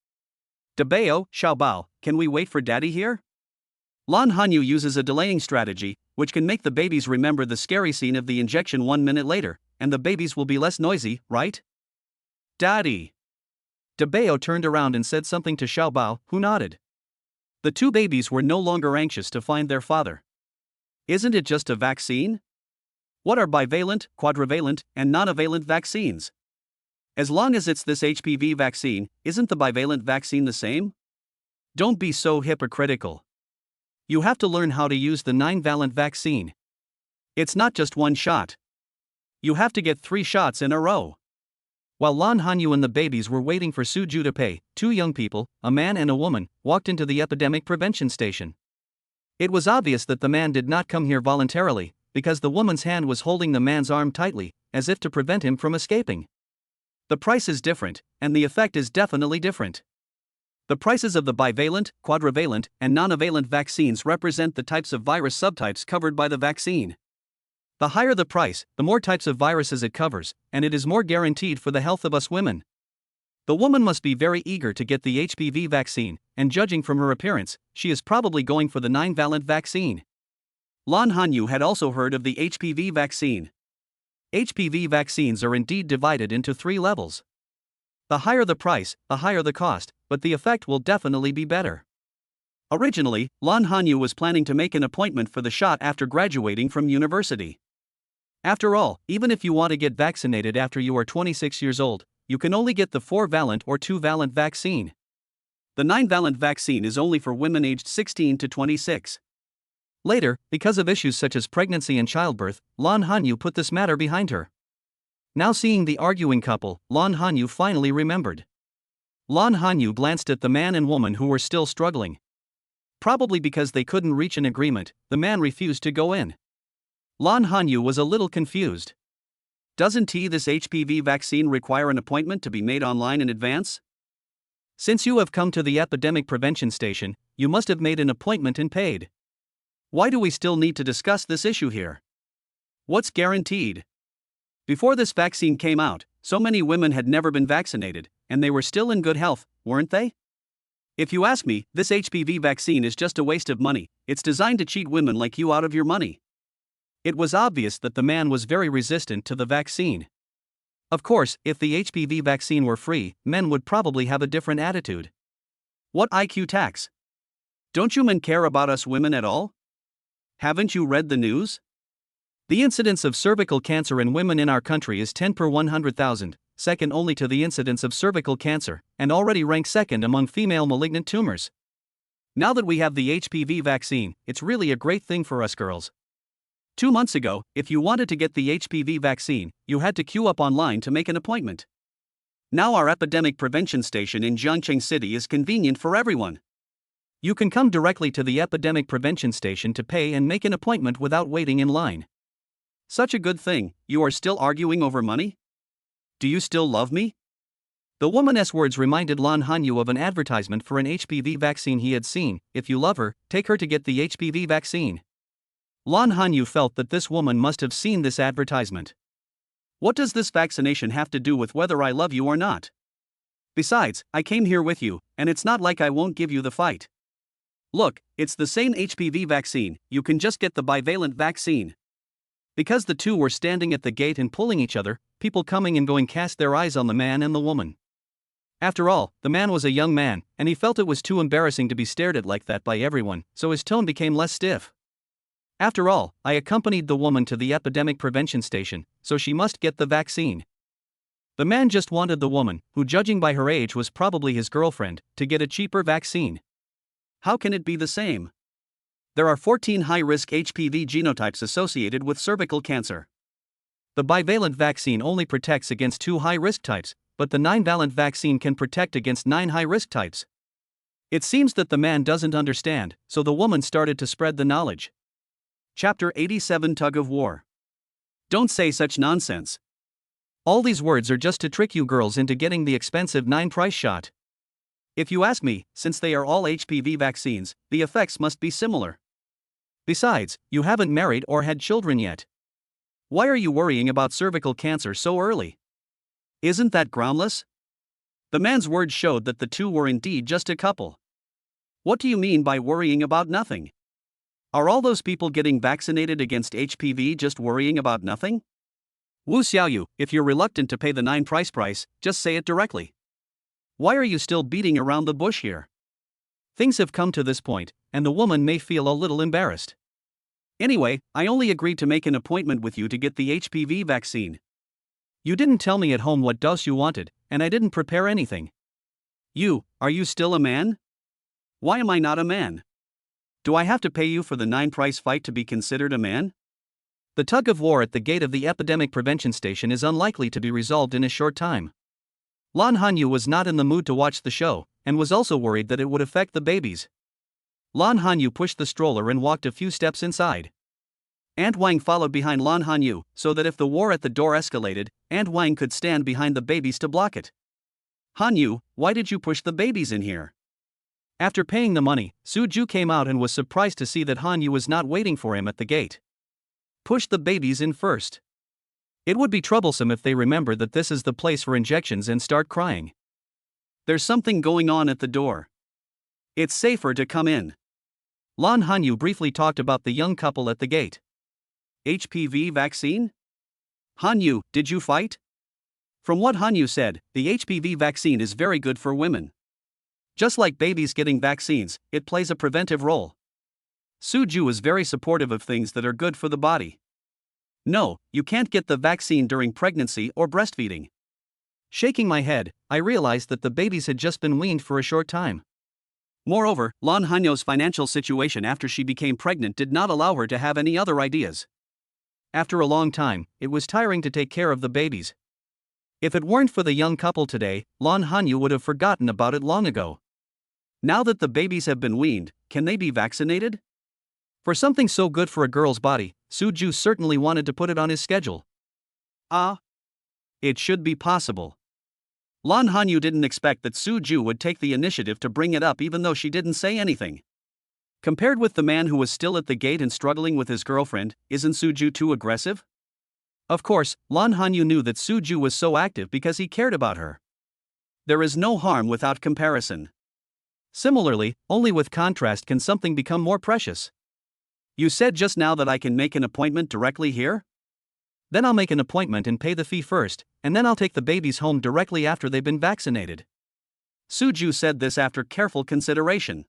Debao, Xiaobao, can we wait for Daddy here? Lan Hanyu uses a delaying strategy, which can make the babies remember the scary scene of the injection 1 minute later, and the babies will be less noisy, right? Daddy. Debao turned around and said something to Xiaobao, who nodded. The 2 babies were no longer anxious to find their father. Isn't it just a vaccine? What are bivalent, quadrivalent, and nonavalent vaccines? As long as it's this HPV vaccine, isn't the bivalent vaccine the same? Don't be so hypocritical. You have to learn how to use the 9-valent vaccine. It's not just 1 shot. You have to get 3 shots in a row. While Lan Hanyu and the babies were waiting for Suju to pay, 2 young people, a man and a woman, walked into the epidemic prevention station. It was obvious that the man did not come here voluntarily, because the woman's hand was holding the man's arm tightly, as if to prevent him from escaping. The price is different, and the effect is definitely different. The prices of the bivalent, quadrivalent, and nonavalent vaccines represent the types of virus subtypes covered by the vaccine. The higher the price, the more types of viruses it covers, and it is more guaranteed for the health of us women. The woman must be very eager to get the HPV vaccine, and judging from her appearance, she is probably going for the 9-valent vaccine. Lan Hanyu had also heard of the HPV vaccine. HPV vaccines are indeed divided into 3 levels. The higher the price, the higher the cost, but the effect will definitely be better. Originally, Lan Hanyu was planning to make an appointment for the shot after graduating from university. After all, even if you want to get vaccinated after you are 26 years old, you can only get the 4-valent or 2-valent vaccine. The 9-valent vaccine is only for women aged 16 to 26. Later, because of issues such as pregnancy and childbirth, Lan Hanyu put this matter behind her. Now seeing the arguing couple, Lan Hanyu finally remembered. Lan Hanyu glanced at the man and woman who were still struggling. Probably because they couldn't reach an agreement, the man refused to go in. Lan Hanyu was a little confused. Doesn't this HPV vaccine require an appointment to be made online in advance? Since you have come to the epidemic prevention station, you must have made an appointment and paid. Why do we still need to discuss this issue here? What's guaranteed? Before this vaccine came out, so many women had never been vaccinated, and they were still in good health, weren't they? If you ask me, this HPV vaccine is just a waste of money. It's designed to cheat women like you out of your money. It was obvious that the man was very resistant to the vaccine. Of course, if the HPV vaccine were free, men would probably have a different attitude. What IQ tax? Don't you men care about us women at all? Haven't you read the news? The incidence of cervical cancer in women in our country is 10 per 100,000, second only to the incidence of cervical cancer, and already ranks second among female malignant tumors. Now that we have the HPV vaccine, it's really a great thing for us girls. 2 months ago, if you wanted to get the HPV vaccine, you had to queue up online to make an appointment. Now our epidemic prevention station in Jiangcheng City is convenient for everyone. You can come directly to the epidemic prevention station to pay and make an appointment without waiting in line. Such a good thing. You are still arguing over money? Do you still love me? The woman's words reminded Lan Hanyu of an advertisement for an HPV vaccine he had seen. If you love her, take her to get the HPV vaccine. Lan Hanyu felt that this woman must have seen this advertisement. What does this vaccination have to do with whether I love you or not? Besides, I came here with you, and it's not like I won't give you the fight. Look, it's the same HPV vaccine, you can just get the bivalent vaccine. Because the two were standing at the gate and pulling each other, people coming and going cast their eyes on the man and the woman. After all, the man was a young man, and he felt it was too embarrassing to be stared at like that by everyone, so his tone became less stiff. After all, I accompanied the woman to the epidemic prevention station, so she must get the vaccine. The man just wanted the woman, who judging by her age was probably his girlfriend, to get a cheaper vaccine. How can it be the same? There are 14 high-risk HPV genotypes associated with cervical cancer. The bivalent vaccine only protects against 2 high-risk types, but the 9-valent vaccine can protect against 9 high-risk types. It seems that the man doesn't understand, so the woman started to spread the knowledge. Chapter 87 Tug of War. Don't say such nonsense. All these words are just to trick you girls into getting the expensive 9-price shot. If you ask me, since they are all HPV vaccines, the effects must be similar. Besides, you haven't married or had children yet. Why are you worrying about cervical cancer so early? Isn't that groundless? The man's words showed that the two were indeed just a couple. What do you mean by worrying about nothing? Are all those people getting vaccinated against HPV just worrying about nothing? Wu Xiaoyu, if you're reluctant to pay the 9-price, just say it directly. Why are you still beating around the bush here? Things have come to this point, and the woman may feel a little embarrassed. Anyway, I only agreed to make an appointment with you to get the HPV vaccine. You didn't tell me at home what dose you wanted, and I didn't prepare anything. Are you still a man? Why am I not a man? Do I have to pay you for the 9-price fight to be considered a man? The tug of war at the gate of the epidemic prevention station is unlikely to be resolved in a short time. Lan Hanyu was not in the mood to watch the show, and was also worried that it would affect the babies. Lan Hanyu pushed the stroller and walked a few steps inside. Aunt Wang followed behind Lan Hanyu, so that if the war at the door escalated, Aunt Wang could stand behind the babies to block it. Hanyu, why did you push the babies in here? After paying the money, Su Ju came out and was surprised to see that Hanyu was not waiting for him at the gate. Push the babies in first. It would be troublesome if they remember that this is the place for injections and start crying. There's something going on at the door. It's safer to come in. Lan Hanyu briefly talked about the young couple at the gate. HPV vaccine? Hanyu, did you fight? From what Hanyu said, the HPV vaccine is very good for women. Just like babies getting vaccines, it plays a preventive role. Su Ju is very supportive of things that are good for the body. No, you can't get the vaccine during pregnancy or breastfeeding. Shaking my head, I realized that the babies had just been weaned for a short time. Moreover, Lan Hanyu's financial situation after she became pregnant did not allow her to have any other ideas. After a long time, it was tiring to take care of the babies. If it weren't for the young couple today, Lan Hanyu would have forgotten about it long ago. Now that the babies have been weaned, can they be vaccinated? For something so good for a girl's body, Su Ju certainly wanted to put it on his schedule. It should be possible. Lan Hanyu didn't expect that Su Ju would take the initiative to bring it up even though she didn't say anything. Compared with the man who was still at the gate and struggling with his girlfriend, isn't Su Ju too aggressive? Of course, Lan Hanyu knew that Su Ju was so active because he cared about her. There is no harm without comparison. Similarly, only with contrast can something become more precious. You said just now that I can make an appointment directly here? Then I'll make an appointment and pay the fee first, and then I'll take the babies home directly after they've been vaccinated. Suju said this after careful consideration.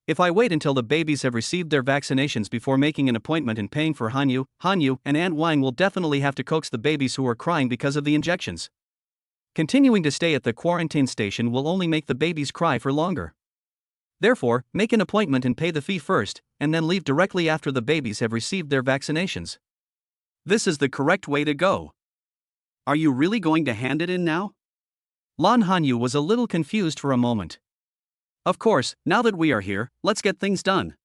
If I wait until the babies have received their vaccinations before making an appointment and paying for Hanyu and Aunt Wang will definitely have to coax the babies who are crying because of the injections. Continuing to stay at the quarantine station will only make the babies cry for longer. Therefore, make an appointment and pay the fee first, and then leave directly after the babies have received their vaccinations. This is the correct way to go. Are you really going to hand it in now? Lan Hanyu was a little confused for a moment. Of course, now that we are here, let's get things done.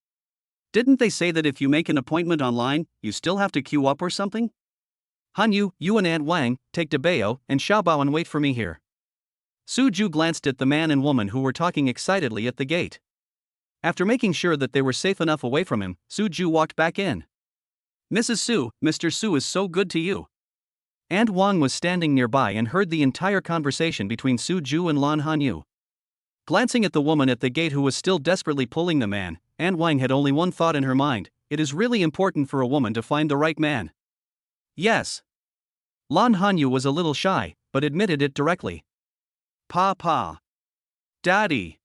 Didn't they say that if you make an appointment online, you still have to queue up or something? Hanyu, you and Aunt Wang, take Debao and Xiaobao and wait for me here. Suju glanced at the man and woman who were talking excitedly at the gate. After making sure that they were safe enough away from him, Suju walked back in. Mrs. Su, Mr. Su is so good to you. Aunt Wang was standing nearby and heard the entire conversation between Suju and Lan Hanyu. Glancing at the woman at the gate who was still desperately pulling the man, Aunt Wang had only one thought in her mind: it is really important for a woman to find the right man. Yes. Lan Hanyu was a little shy, but admitted it directly. Papa. Daddy.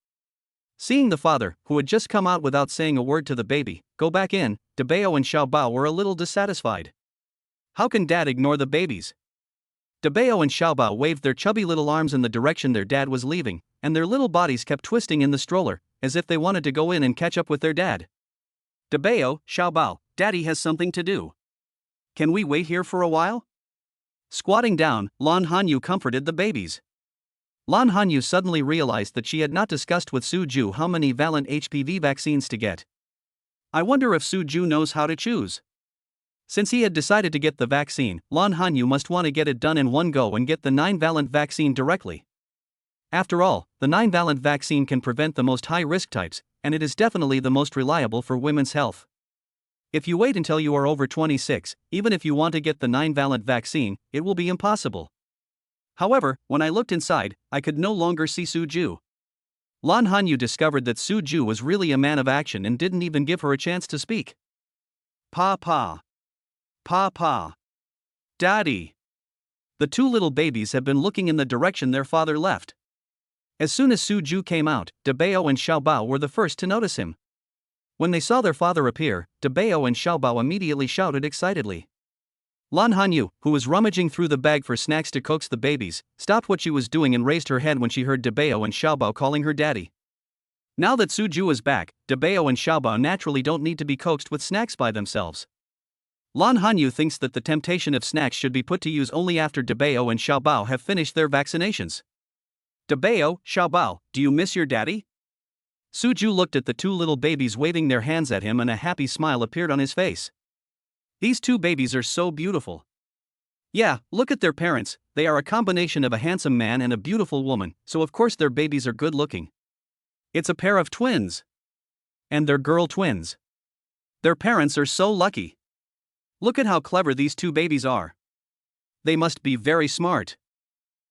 Seeing the father, who had just come out without saying a word to the baby, go back in, Debao and Xiaobao were a little dissatisfied. How can dad ignore the babies? Debao and Xiaobao waved their chubby little arms in the direction their dad was leaving, and their little bodies kept twisting in the stroller, as if they wanted to go in and catch up with their dad. Debao, Xiaobao, Daddy has something to do. Can we wait here for a while? Squatting down, Lan Hanyu comforted the babies. Lan Hanyu suddenly realized that she had not discussed with Suju how many valent HPV vaccines to get. I wonder if Suju knows how to choose. Since he had decided to get the vaccine, Lan Hanyu must want to get it done in one go and get the 9-valent vaccine directly. After all, the 9-valent vaccine can prevent the most high-risk types, and it is definitely the most reliable for women's health. If you wait until you are over 26, even if you want to get the 9-valent vaccine, it will be impossible. However, when I looked inside, I could no longer see Suju. Lan Hanyu discovered that Suju was really a man of action and didn't even give her a chance to speak. Papa. Papa. Daddy. The two little babies had been looking in the direction their father left. As soon as Suju came out, Debao and Xiaobao were the first to notice him. When they saw their father appear, Debao and Xiaobao immediately shouted excitedly. Lan Hanyu, who was rummaging through the bag for snacks to coax the babies, stopped what she was doing and raised her head when she heard Debao and Xiaobao calling her daddy. Now that Suju is back, Debao and Xiaobao naturally don't need to be coaxed with snacks by themselves. Lan Hanyu thinks that the temptation of snacks should be put to use only after Debao and Xiaobao have finished their vaccinations. Debao, Xiaobao, do you miss your daddy? Suju looked at the two little babies waving their hands at him and a happy smile appeared on his face. These two babies are so beautiful. Yeah, look at their parents, they are a combination of a handsome man and a beautiful woman, so of course their babies are good looking. It's a pair of twins. And they're girl twins. Their parents are so lucky. Look at how clever these two babies are. They must be very smart.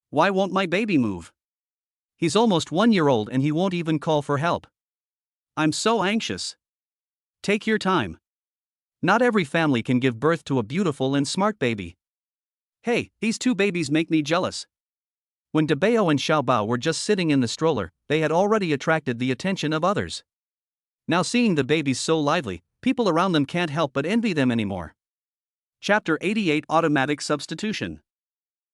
Why won't my baby move? He's almost 1 year old and he won't even call for help. I'm so anxious. Take your time. Not every family can give birth to a beautiful and smart baby. Hey, these two babies make me jealous. When Debao and Xiaobao were just sitting in the stroller, they had already attracted the attention of others. Now seeing the babies so lively, people around them can't help but envy them anymore. Chapter 88 Automatic Substitution.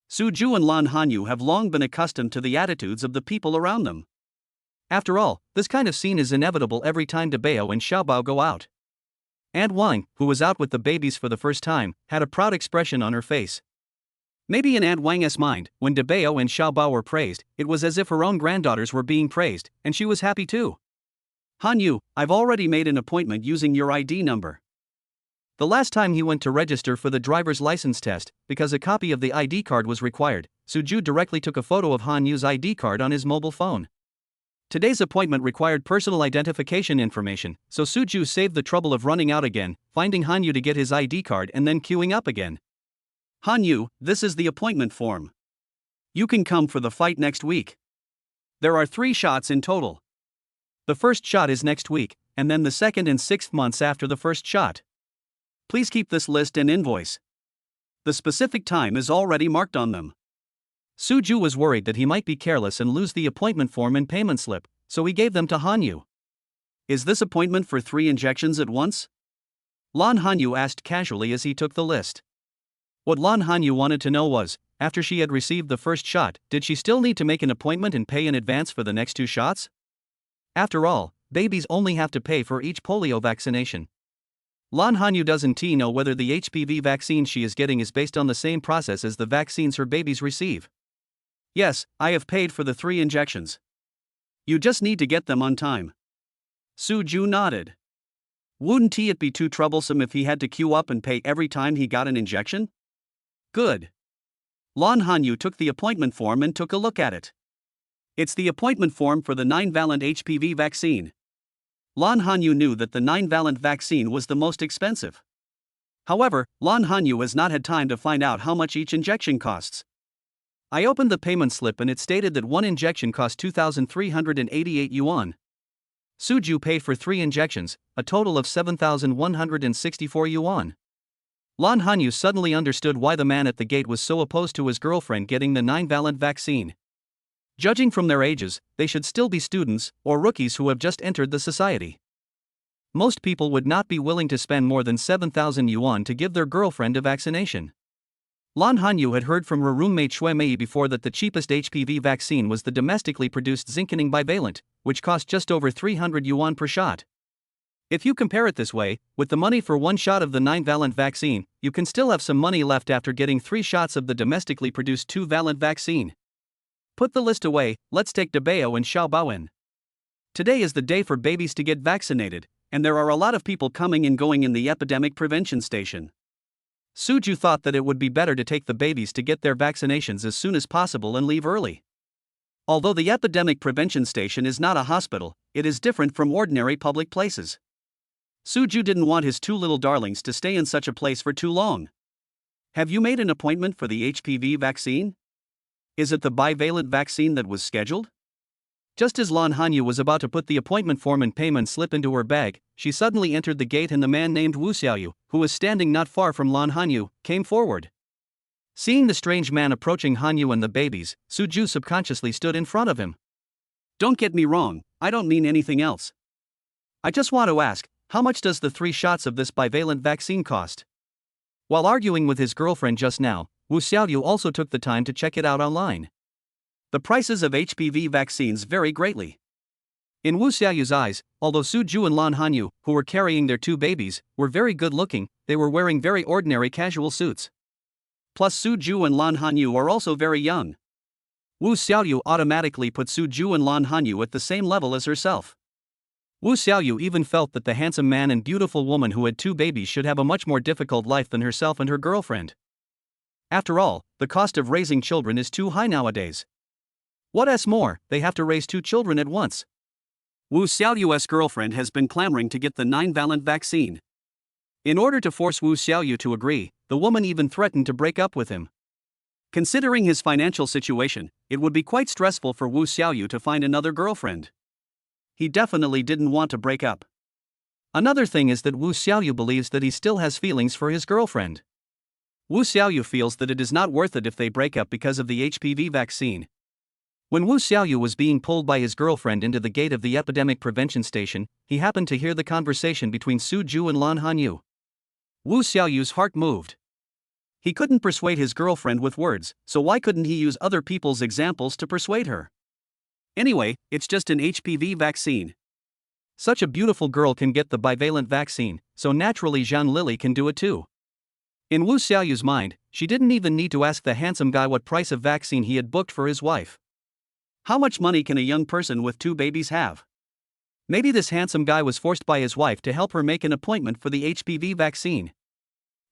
Suju and Lan Hanyu have long been accustomed to the attitudes of the people around them. After all, this kind of scene is inevitable every time Debao and Xiaobao go out. Aunt Wang, who was out with the babies for the first time, had a proud expression on her face. Maybe in Aunt Wang's mind, when Debao and Xiaobao were praised, it was as if her own granddaughters were being praised, and she was happy too. Hanyu, I've already made an appointment using your ID number. The last time he went to register for the driver's license test, because a copy of the ID card was required, Suju directly took a photo of Hanyu's ID card on his mobile phone. Today's appointment required personal identification information, so Suju saved the trouble of running out again, finding Hanyu to get his ID card and then queuing up again. Hanyu, this is the appointment form. You can come for the fight next week. There are 3 shots in total. The first shot is next week, and then the second and sixth months after the first shot. Please keep this list and invoice. The specific time is already marked on them. Suju was worried that he might be careless and lose the appointment form and payment slip, so he gave them to Hanyu. Is this appointment for 3 injections at once? Lan Hanyu asked casually as he took the list. What Lan Hanyu wanted to know was, after she had received the first shot, did she still need to make an appointment and pay in advance for the next 2 shots? After all, babies only have to pay for each polio vaccination. Lan Hanyu doesn't know whether the HPV vaccine she is getting is based on the same process as the vaccines her babies receive. Yes, I have paid for the 3 injections. You just need to get them on time. Suju nodded. Wouldn't it be too troublesome if he had to queue up and pay every time he got an injection? Good. Lan Hanyu took the appointment form and took a look at it. It's the appointment form for the 9-valent HPV vaccine. Lan Hanyu knew that the 9-valent vaccine was the most expensive. However, Lan Hanyu has not had time to find out how much each injection costs. I opened the payment slip and it stated that 1 injection cost 2,388 yuan. Suju paid for 3 injections, a total of 7,164 yuan. Lan Hanyu suddenly understood why the man at the gate was so opposed to his girlfriend getting the 9-valent vaccine. Judging from their ages, they should still be students or rookies who have just entered the society. Most people would not be willing to spend more than 7,000 yuan to give their girlfriend a vaccination. Lan Hanyu had heard from her roommate Shui Mei before that the cheapest HPV vaccine was the domestically produced zinkening bivalent, which cost just over 300 yuan per shot. If you compare it this way, with the money for 1 shot of the 9-valent vaccine, you can still have some money left after getting 3 shots of the domestically produced 2-valent vaccine. Put the list away, let's take Dabao and Xiaobaoen. Today is the day for babies to get vaccinated, and there are a lot of people coming and going in the epidemic prevention station. Suju thought that it would be better to take the babies to get their vaccinations as soon as possible and leave early. Although the epidemic prevention station is not a hospital, it is different from ordinary public places. Suju didn't want his 2 little darlings to stay in such a place for too long. Have you made an appointment for the HPV vaccine? Is it the bivalent vaccine that was scheduled? Just as Lan Hanyu was about to put the appointment form and payment slip into her bag, she suddenly entered the gate and the man named Wu Xiaoyu, who was standing not far from Lan Hanyu, came forward. Seeing the strange man approaching Hanyu and the babies, Suju subconsciously stood in front of him. Don't get me wrong, I don't mean anything else. I just want to ask, how much does the 3 shots of this bivalent vaccine cost? While arguing with his girlfriend just now, Wu Xiaoyu also took the time to check it out online. The prices of HPV vaccines vary greatly. In Wu Xiaoyu's eyes, although Suju and Lan Hanyu, who were carrying their 2 babies, were very good looking, they were wearing very ordinary casual suits. Plus Suju and Lan Hanyu are also very young. Wu Xiaoyu automatically put Suju and Lan Hanyu at the same level as herself. Wu Xiaoyu even felt that the handsome man and beautiful woman who had 2 babies should have a much more difficult life than herself and her girlfriend. After all, the cost of raising children is too high nowadays. What's more, they have to raise 2 children at once. Wu Xiaoyu's girlfriend has been clamoring to get the 9-valent vaccine. In order to force Wu Xiaoyu to agree, the woman even threatened to break up with him. Considering his financial situation, it would be quite stressful for Wu Xiaoyu to find another girlfriend. He definitely didn't want to break up. Another thing is that Wu Xiaoyu believes that he still has feelings for his girlfriend. Wu Xiaoyu feels that it is not worth it if they break up because of the HPV vaccine. When Wu Xiaoyu was being pulled by his girlfriend into the gate of the epidemic prevention station, he happened to hear the conversation between Suju and Lan Hanyu. Wu Xiaoyu's heart moved. He couldn't persuade his girlfriend with words, so why couldn't he use other people's examples to persuade her? Anyway, it's just an HPV vaccine. Such a beautiful girl can get the bivalent vaccine, so naturally Zhang Lily can do it too. In Wu Xiaoyu's mind, she didn't even need to ask the handsome guy what price of vaccine he had booked for his wife. How much money can a young person with 2 babies have? Maybe this handsome guy was forced by his wife to help her make an appointment for the HPV vaccine.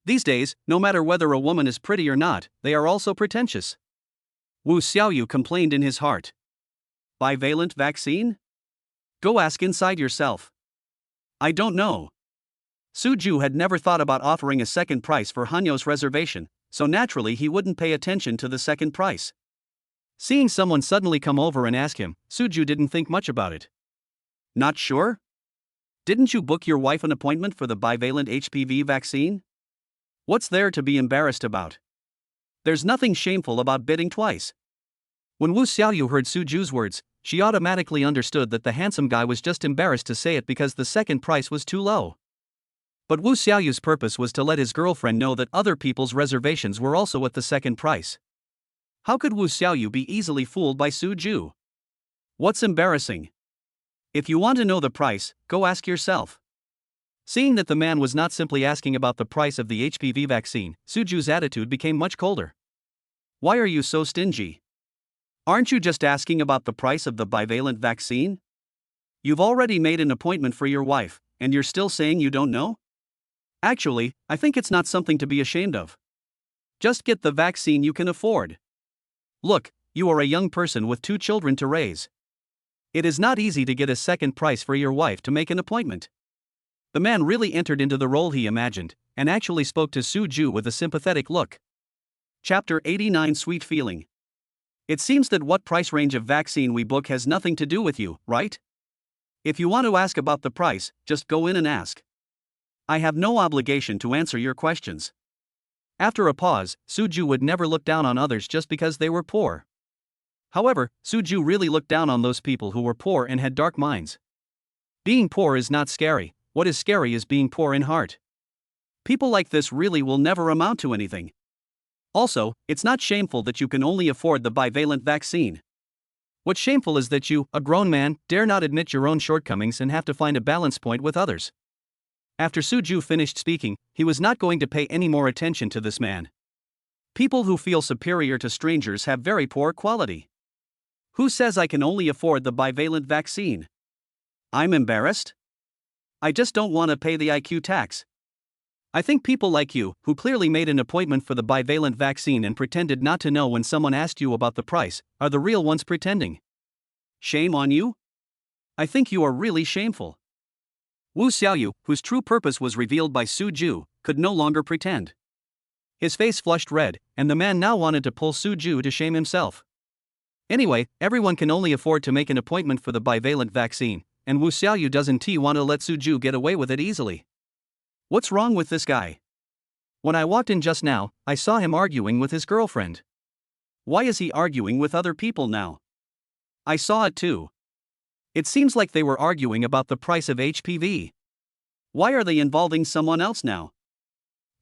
These days, no matter whether a woman is pretty or not, they are also pretentious. Wu Xiaoyu complained in his heart. Bivalent vaccine? Go ask inside yourself. I don't know. Suju had never thought about offering a second price for Hanyu's reservation, so naturally he wouldn't pay attention to the second price. Seeing someone suddenly come over and ask him, Suju didn't think much about it. Not sure? Didn't you book your wife an appointment for the bivalent HPV vaccine? What's there to be embarrassed about? There's nothing shameful about bidding twice. When Wu Xiaoyu heard Su Ju's words, she automatically understood that the handsome guy was just embarrassed to say it because the second price was too low. But Wu Xiaoyu's purpose was to let his girlfriend know that other people's reservations were also at the second price. How could Wu Xiaoyu be easily fooled by Su Ju? What's embarrassing? If you want to know the price, go ask yourself. Seeing that the man was not simply asking about the price of the HPV vaccine, Su Ju's attitude became much colder. Why are you so stingy? Aren't you just asking about the price of the bivalent vaccine? You've already made an appointment for your wife, and you're still saying you don't know? Actually, I think it's not something to be ashamed of. Just get the vaccine you can afford. Look, you are a young person with 2 children to raise. It is not easy to get a second price for your wife to make an appointment. The man really entered into the role he imagined, and actually spoke to Su Ju with a sympathetic look. Chapter 89 Sweet Feeling. It seems that what price range of vaccine we book has nothing to do with you, right? If you want to ask about the price, just go in and ask. I have no obligation to answer your questions. After a pause, Su Ju would never look down on others just because they were poor. However, Su Ju really looked down on those people who were poor and had dark minds. Being poor is not scary, what is scary is being poor in heart. People like this really will never amount to anything. Also, it's not shameful that you can only afford the bivalent vaccine. What's shameful is that you, a grown man, dare not admit your own shortcomings and have to find a balance point with others. After Su Ju finished speaking, he was not going to pay any more attention to this man. People who feel superior to strangers have very poor quality. Who says I can only afford the bivalent vaccine? I'm embarrassed? I just don't want to pay the IQ tax. I think people like you, who clearly made an appointment for the bivalent vaccine and pretended not to know when someone asked you about the price, are the real ones pretending. Shame on you? I think you are really shameful. Wu Xiaoyu, whose true purpose was revealed by Su Ju, could no longer pretend. His face flushed red, and the man now wanted to pull Su Ju to shame himself. Anyway, everyone can only afford to make an appointment for the bivalent vaccine, and Wu Xiaoyu doesn't want to let Su Ju get away with it easily. What's wrong with this guy? When I walked in just now, I saw him arguing with his girlfriend. Why is he arguing with other people now? I saw it too. It seems like they were arguing about the price of HPV. Why are they involving someone else now?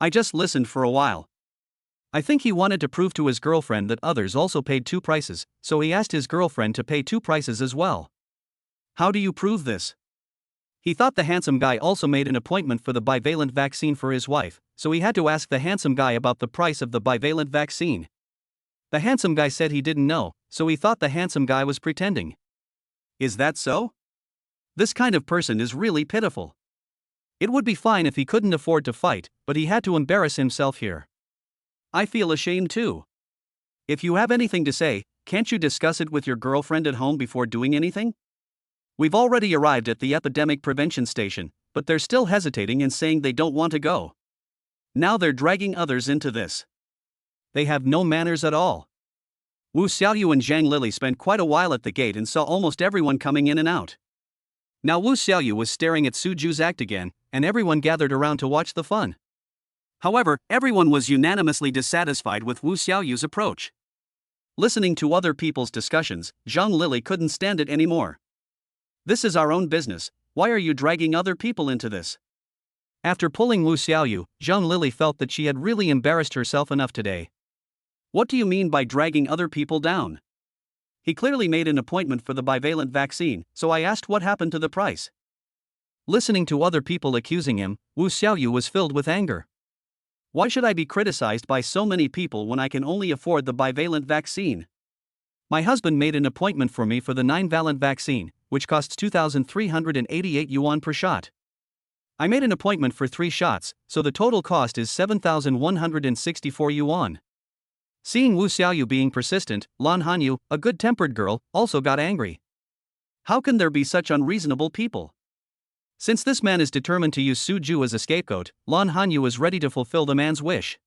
I just listened for a while. I think he wanted to prove to his girlfriend that others also paid 2 prices, so he asked his girlfriend to pay 2 prices as well. How do you prove this? He thought the handsome guy also made an appointment for the bivalent vaccine for his wife, so he had to ask the handsome guy about the price of the bivalent vaccine. The handsome guy said he didn't know, so he thought the handsome guy was pretending. Is that so? This kind of person is really pitiful. It would be fine if he couldn't afford to fight, but he had to embarrass himself here. I feel ashamed too. If you have anything to say, can't you discuss it with your girlfriend at home before doing anything? We've already arrived at the epidemic prevention station, but they're still hesitating and saying they don't want to go. Now they're dragging others into this. They have no manners at all. Wu Xiaoyu and Zhang Lili spent quite a while at the gate and saw almost everyone coming in and out. Now Wu Xiaoyu was staring at Su Ju's act again, and everyone gathered around to watch the fun. However, everyone was unanimously dissatisfied with Wu Xiaoyu's approach. Listening to other people's discussions, Zhang Lili couldn't stand it anymore. This is our own business, why are you dragging other people into this? After pulling Wu Xiaoyu, Zhang Lili felt that she had really embarrassed herself enough today. What do you mean by dragging other people down? He clearly made an appointment for the bivalent vaccine, so I asked what happened to the price. Listening to other people accusing him, Wu Xiaoyu was filled with anger. Why should I be criticized by so many people when I can only afford the bivalent vaccine? My husband made an appointment for me for the 9-valent vaccine, which costs 2,388 yuan per shot. I made an appointment for 3 shots, so the total cost is 7,164 yuan. Seeing Wu Xiaoyu being persistent, Lan Hanyu, a good-tempered girl, also got angry. How can there be such unreasonable people? Since this man is determined to use Su Ju as a scapegoat, Lan Hanyu is ready to fulfill the man's wish.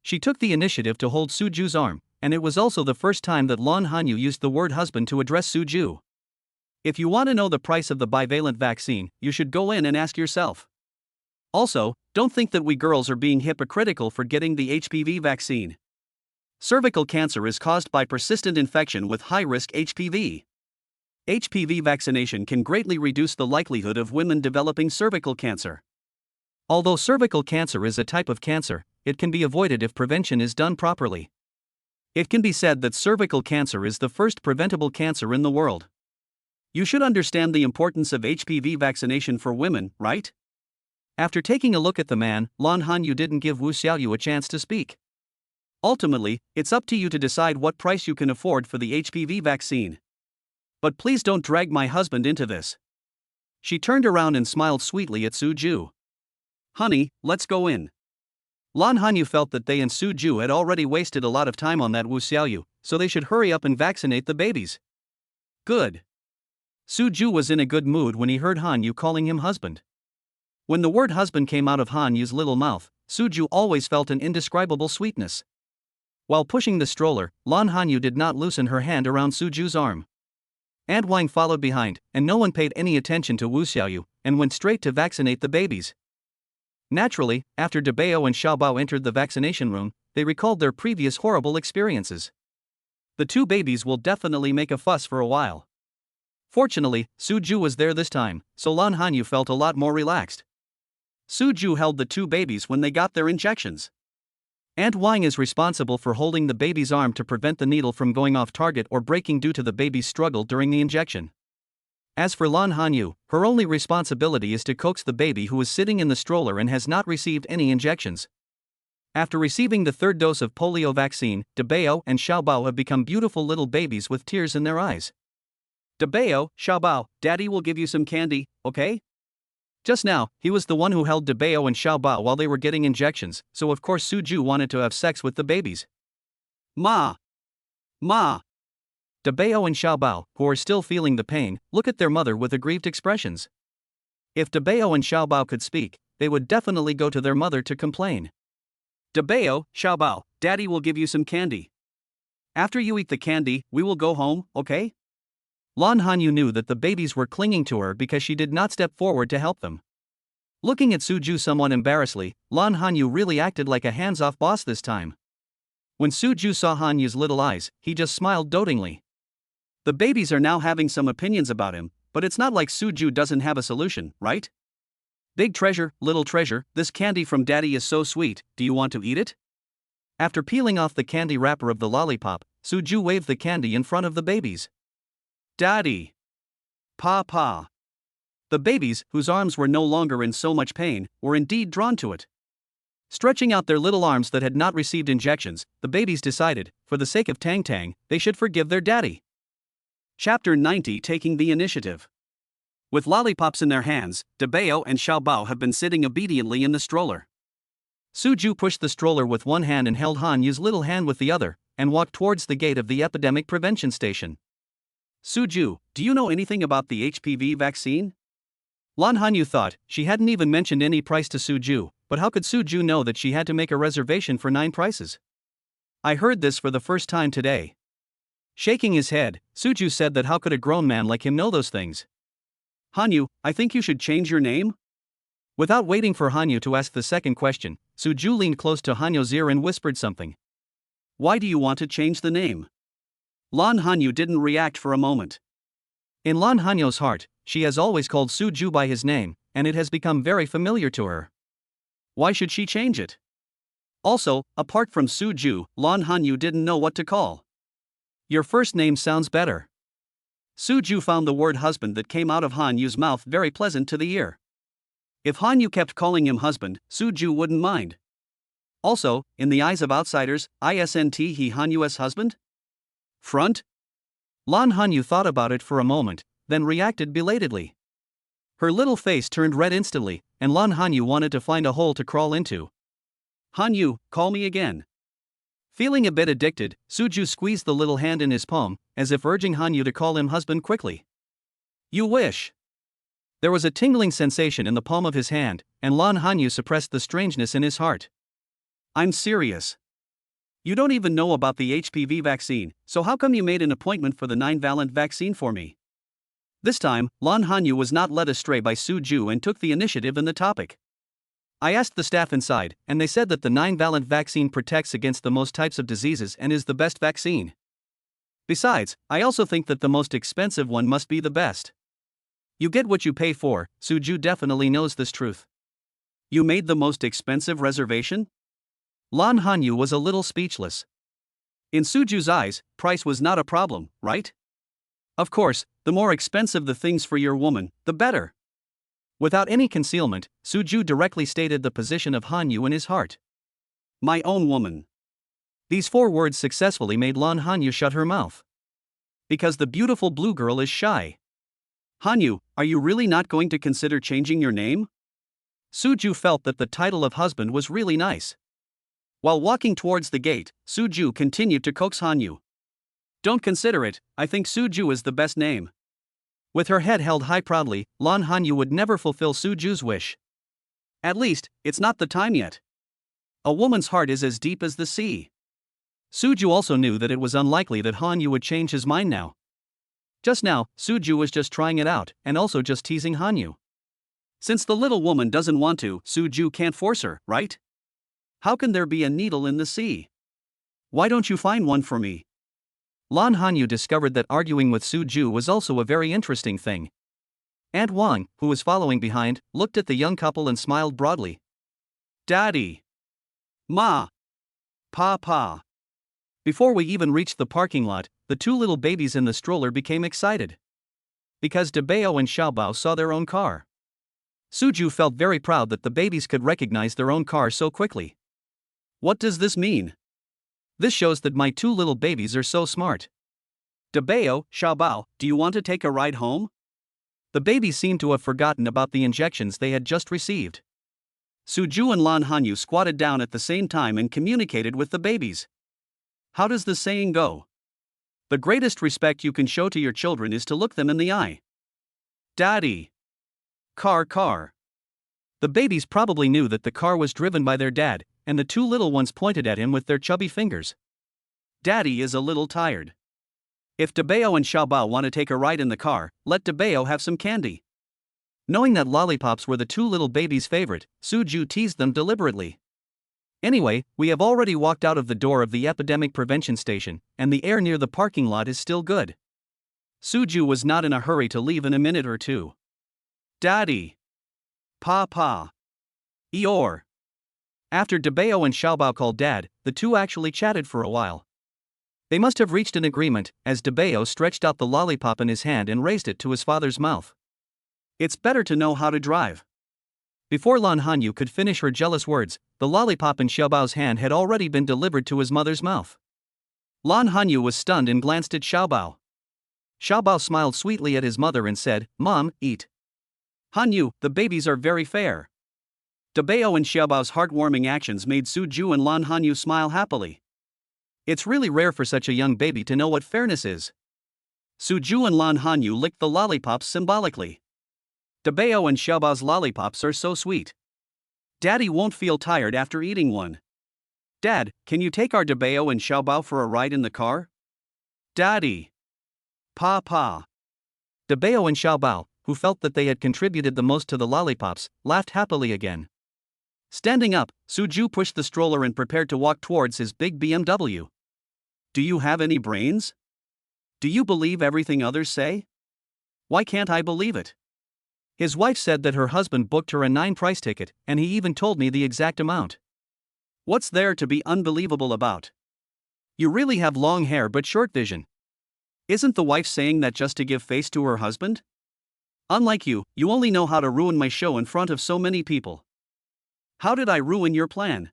She took the initiative to hold Su Ju's arm, and it was also the first time that Lan Hanyu used the word husband to address Su Ju. If you want to know the price of the bivalent vaccine, you should go in and ask yourself. Also, don't think that we girls are being hypocritical for getting the HPV vaccine. Cervical cancer is caused by persistent infection with high-risk HPV. HPV vaccination can greatly reduce the likelihood of women developing cervical cancer. Although cervical cancer is a type of cancer, it can be avoided if prevention is done properly. It can be said that cervical cancer is the first preventable cancer in the world. You should understand the importance of HPV vaccination for women, right? After taking a look at the man, Lan Hanyu didn't give Wu Xiaoyu a chance to speak. Ultimately, it's up to you to decide what price you can afford for the HPV vaccine. But please don't drag my husband into this. She turned around and smiled sweetly at Su Ju. Honey, let's go in. Lan Hanyu felt that they and Su Ju had already wasted a lot of time on that Wu Xiaoyu, so they should hurry up and vaccinate the babies. Good. Su Ju was in a good mood when he heard Hanyu calling him husband. When the word husband came out of Hanyu's little mouth, Su Ju always felt an indescribable sweetness. While pushing the stroller, Lan Hanyu did not loosen her hand around Su Ju's arm. Aunt Wang followed behind, and no one paid any attention to Wu Xiaoyu, and went straight to vaccinate the babies. Naturally, after Debao and Xiaobao entered the vaccination room, they recalled their previous horrible experiences. The two babies will definitely make a fuss for a while. Fortunately, Su Ju was there this time, so Lan Hanyu felt a lot more relaxed. Su Ju held the two babies when they got their injections. Aunt Wang is responsible for holding the baby's arm to prevent the needle from going off target or breaking due to the baby's struggle during the injection. As for Lan Hanyu, her only responsibility is to coax the baby who is sitting in the stroller and has not received any injections. After receiving the third dose of polio vaccine, Debao and Xiaobao have become beautiful little babies with tears in their eyes. Debao, Xiaobao, Daddy will give you some candy, okay? Just now, he was the one who held Debao and Xiaobao while they were getting injections, so of course Su Ju wanted to have sex with the babies. Ma! Debao and Xiaobao, who are still feeling the pain, look at their mother with aggrieved expressions. If Debao and Xiaobao could speak, they would definitely go to their mother to complain. Debao, Xiaobao, Daddy will give you some candy. After you eat the candy, we will go home, okay? Lan Hanyu knew that the babies were clinging to her because she did not step forward to help them. Looking at Su Ju somewhat embarrassedly, Lan Hanyu really acted like a hands-off boss this time. When Su Ju saw Hanyu's little eyes, he just smiled dotingly. The babies are now having some opinions about him, but it's not like Su Ju doesn't have a solution, right? Big treasure, little treasure, this candy from Daddy is so sweet, do you want to eat it? After peeling off the candy wrapper of the lollipop, Su Ju waved the candy in front of the babies. Daddy! Papa! The babies, whose arms were no longer in so much pain, were indeed drawn to it. Stretching out their little arms that had not received injections, the babies decided, for the sake of Tang Tang, they should forgive their daddy. Chapter 90 Taking the Initiative. With lollipops in their hands, Debao and Xiaobao have been sitting obediently in the stroller. Su Ju pushed the stroller with one hand and held Hanyu's little hand with the other, and walked towards the gate of the epidemic prevention station. Su Ju, do you know anything about the HPV vaccine? Lan Hanyu thought, she hadn't even mentioned any price to Su Ju, but how could Su Ju know that she had to make a reservation for 9 prices? I heard this for the first time today. Shaking his head, Su Ju said that how could a grown man like him know those things? Hanyu, I think you should change your name? Without waiting for Hanyu to ask the second question, Su Ju leaned close to Hanyu's ear and whispered something. Why do you want to change the name? Lan Hanyu didn't react for a moment. In Lan Hanyu's heart, she has always called Su Ju by his name, and it has become very familiar to her. Why should she change it? Also, apart from Su Ju, Lan Hanyu didn't know what to call. Your first name sounds better. Su Ju found the word husband that came out of Hanyu's mouth very pleasant to the ear. If Hanyu kept calling him husband, Su Ju wouldn't mind. Also, in the eyes of outsiders, isn't he Hanyu's husband? Front? Lan Hanyu thought about it for a moment, then reacted belatedly. Her little face turned red instantly, and Lan Hanyu wanted to find a hole to crawl into. Hanyu, call me again. Feeling a bit addicted, Su Ju squeezed the little hand in his palm, as if urging Hanyu to call him husband quickly. You wish. There was a tingling sensation in the palm of his hand, and Lan Hanyu suppressed the strangeness in his heart. I'm serious. You don't even know about the HPV vaccine, so how come you made an appointment for the 9-valent vaccine for me? This time, Lan Hanyu was not led astray by Suju and took the initiative in the topic. I asked the staff inside, and they said that the 9-valent vaccine protects against the most types of diseases and is the best vaccine. Besides, I also think that the most expensive one must be the best. You get what you pay for. Suju definitely knows this truth. You made the most expensive reservation? Lan Hanyu was a little speechless. In Suju's eyes, price was not a problem, right? Of course, the more expensive the things for your woman, the better. Without any concealment, Suju directly stated the position of Hanyu in his heart. My own woman. These 4 words successfully made Lan Hanyu shut her mouth. Because the beautiful blue girl is shy. Hanyu, are you really not going to consider changing your name? Suju felt that the title of husband was really nice. While walking towards the gate, Suju continued to coax Hanyu. Don't consider it, I think Suju is the best name. With her head held high proudly, Lan Hanyu would never fulfill Suju's wish. At least, it's not the time yet. A woman's heart is as deep as the sea. Suju also knew that it was unlikely that Hanyu would change his mind now. Just now, Suju was just trying it out, and also just teasing Hanyu. Since the little woman doesn't want to, Suju can't force her, right? How can there be a needle in the sea? Why don't you find one for me? Lan Hanyu discovered that arguing with Suju was also a very interesting thing. Aunt Wang, who was following behind, looked at the young couple and smiled broadly. Daddy! Ma! Pa! Before we even reached the parking lot, the 2 little babies in the stroller became excited. Because Debeo and Xiaobao saw their own car. Suju felt very proud that the babies could recognize their own car so quickly. What does this mean? This shows that my 2 little babies are so smart. Debeo, Xiaobao, do you want to take a ride home? The babies seemed to have forgotten about the injections they had just received. Suju and Lan Hanyu squatted down at the same time and communicated with the babies. How does the saying go? The greatest respect you can show to your children is to look them in the eye. Daddy. Car. The babies probably knew that the car was driven by their dad, and the 2 little ones pointed at him with their chubby fingers. Daddy is a little tired. If Debeo and Xiaobao want to take a ride in the car, let Debeo have some candy. Knowing that lollipops were the 2 little babies' favorite, Suju teased them deliberately. Anyway, we have already walked out of the door of the epidemic prevention station, and the air near the parking lot is still good. Suju was not in a hurry to leave in a minute or 2. Daddy. Pa. Eeyore. After Debeo and Xiaobao called Dad, the 2 actually chatted for a while. They must have reached an agreement, as Debeo stretched out the lollipop in his hand and raised it to his father's mouth. It's better to know how to drive. Before Lan Hanyu could finish her jealous words, the lollipop in Xiaobao's hand had already been delivered to his mother's mouth. Lan Hanyu was stunned and glanced at Xiaobao. Xiaobao smiled sweetly at his mother and said, Mom, eat. Hanyu, the babies are very fair. Debeo and Xiaobao's heartwarming actions made Suju and Lan Hanyu smile happily. It's really rare for such a young baby to know what fairness is. Suju and Lan Hanyu licked the lollipops symbolically. Debeo and Xiaobao's lollipops are so sweet. Daddy won't feel tired after eating one. Dad, can you take our Debeo and Xiaobao for a ride in the car? Daddy. Pa. Debeo and Xiaobao, who felt that they had contributed the most to the lollipops, laughed happily again. Standing up, Suju pushed the stroller and prepared to walk towards his big BMW. Do you have any brains? Do you believe everything others say? Why can't I believe it? His wife said that her husband booked her a 9-price ticket, and he even told me the exact amount. What's there to be unbelievable about? You really have long hair but short vision. Isn't the wife saying that just to give face to her husband? Unlike you, you only know how to ruin my show in front of so many people. How did I ruin your plan?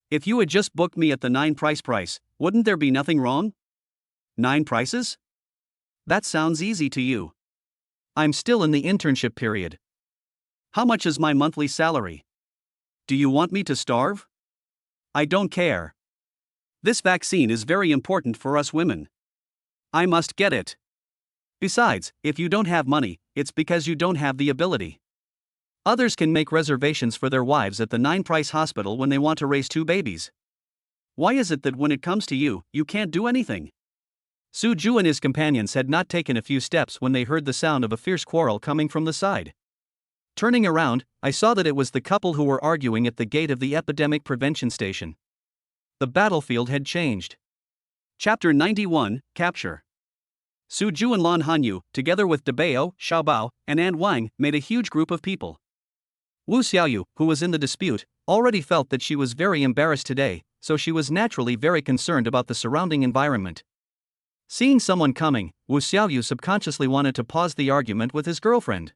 If you had just booked me at the 9-price, wouldn't there be nothing wrong? 9 prices? That sounds easy to you. I'm still in the internship period. How much is my monthly salary? Do you want me to starve? I don't care. This vaccine is very important for us women. I must get it. Besides, if you don't have money, it's because you don't have the ability. Others can make reservations for their wives at the 9-price hospital when they want to raise 2 babies. Why is it that when it comes to you, you can't do anything? Su Ju and his companions had not taken a few steps when they heard the sound of a fierce quarrel coming from the side. Turning around, I saw that it was the couple who were arguing at the gate of the epidemic prevention station. The battlefield had changed. Chapter 91, Capture. Su Ju and Lan Hanyu, together with Dabao, Xiaobao, and An Wang, made a huge group of people. Wu Xiaoyu, who was in the dispute, already felt that she was very embarrassed today, so she was naturally very concerned about the surrounding environment. Seeing someone coming, Wu Xiaoyu subconsciously wanted to pause the argument with his girlfriend.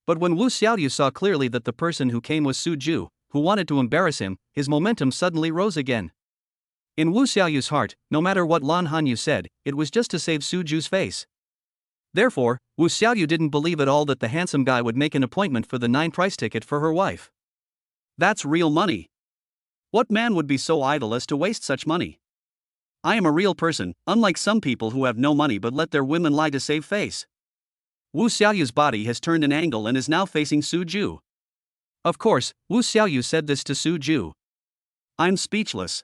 But when Wu Xiaoyu saw clearly that the person who came was Su Ju, who wanted to embarrass him, his momentum suddenly rose again. In Wu Xiaoyu's heart, no matter what Lan Hanyu said, it was just to save Su Ju's face. Therefore, Wu Xiaoyu didn't believe at all that the handsome guy would make an appointment for the 9 price ticket for her wife. That's real money. What man would be so idle as to waste such money? I am a real person, unlike some people who have no money but let their women lie to save face. Wu Xiaoyu's body has turned an angle and is now facing Su Ju. Of course, Wu Xiaoyu said this to Su Ju. I'm speechless.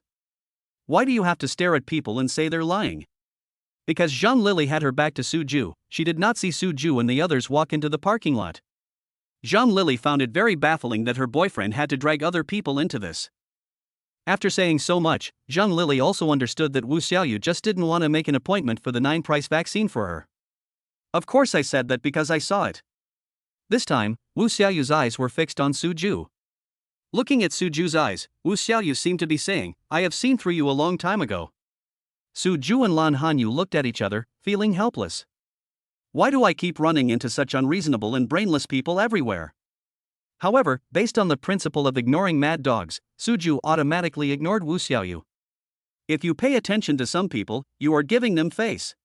Why do you have to stare at people and say they're lying? Because Zhang Lili had her back to Su Ju, she did not see Su Ju and the others walk into the parking lot. Zhang Lili found it very baffling that her boyfriend had to drag other people into this. After saying so much, Zhang Lili also understood that Wu Xiaoyu just didn't want to make an appointment for the 9 price vaccine for her. Of course I said that because I saw it. This time, Wu Xiaoyu's eyes were fixed on Su Ju. Looking at Su Ju's eyes, Wu Xiaoyu seemed to be saying, I have seen through you a long time ago. Su Ju and Lan Hanyu looked at each other, feeling helpless. Why do I keep running into such unreasonable and brainless people everywhere? However, based on the principle of ignoring mad dogs, Su Ju automatically ignored Wu Xiaoyu. If you pay attention to some people, you are giving them face.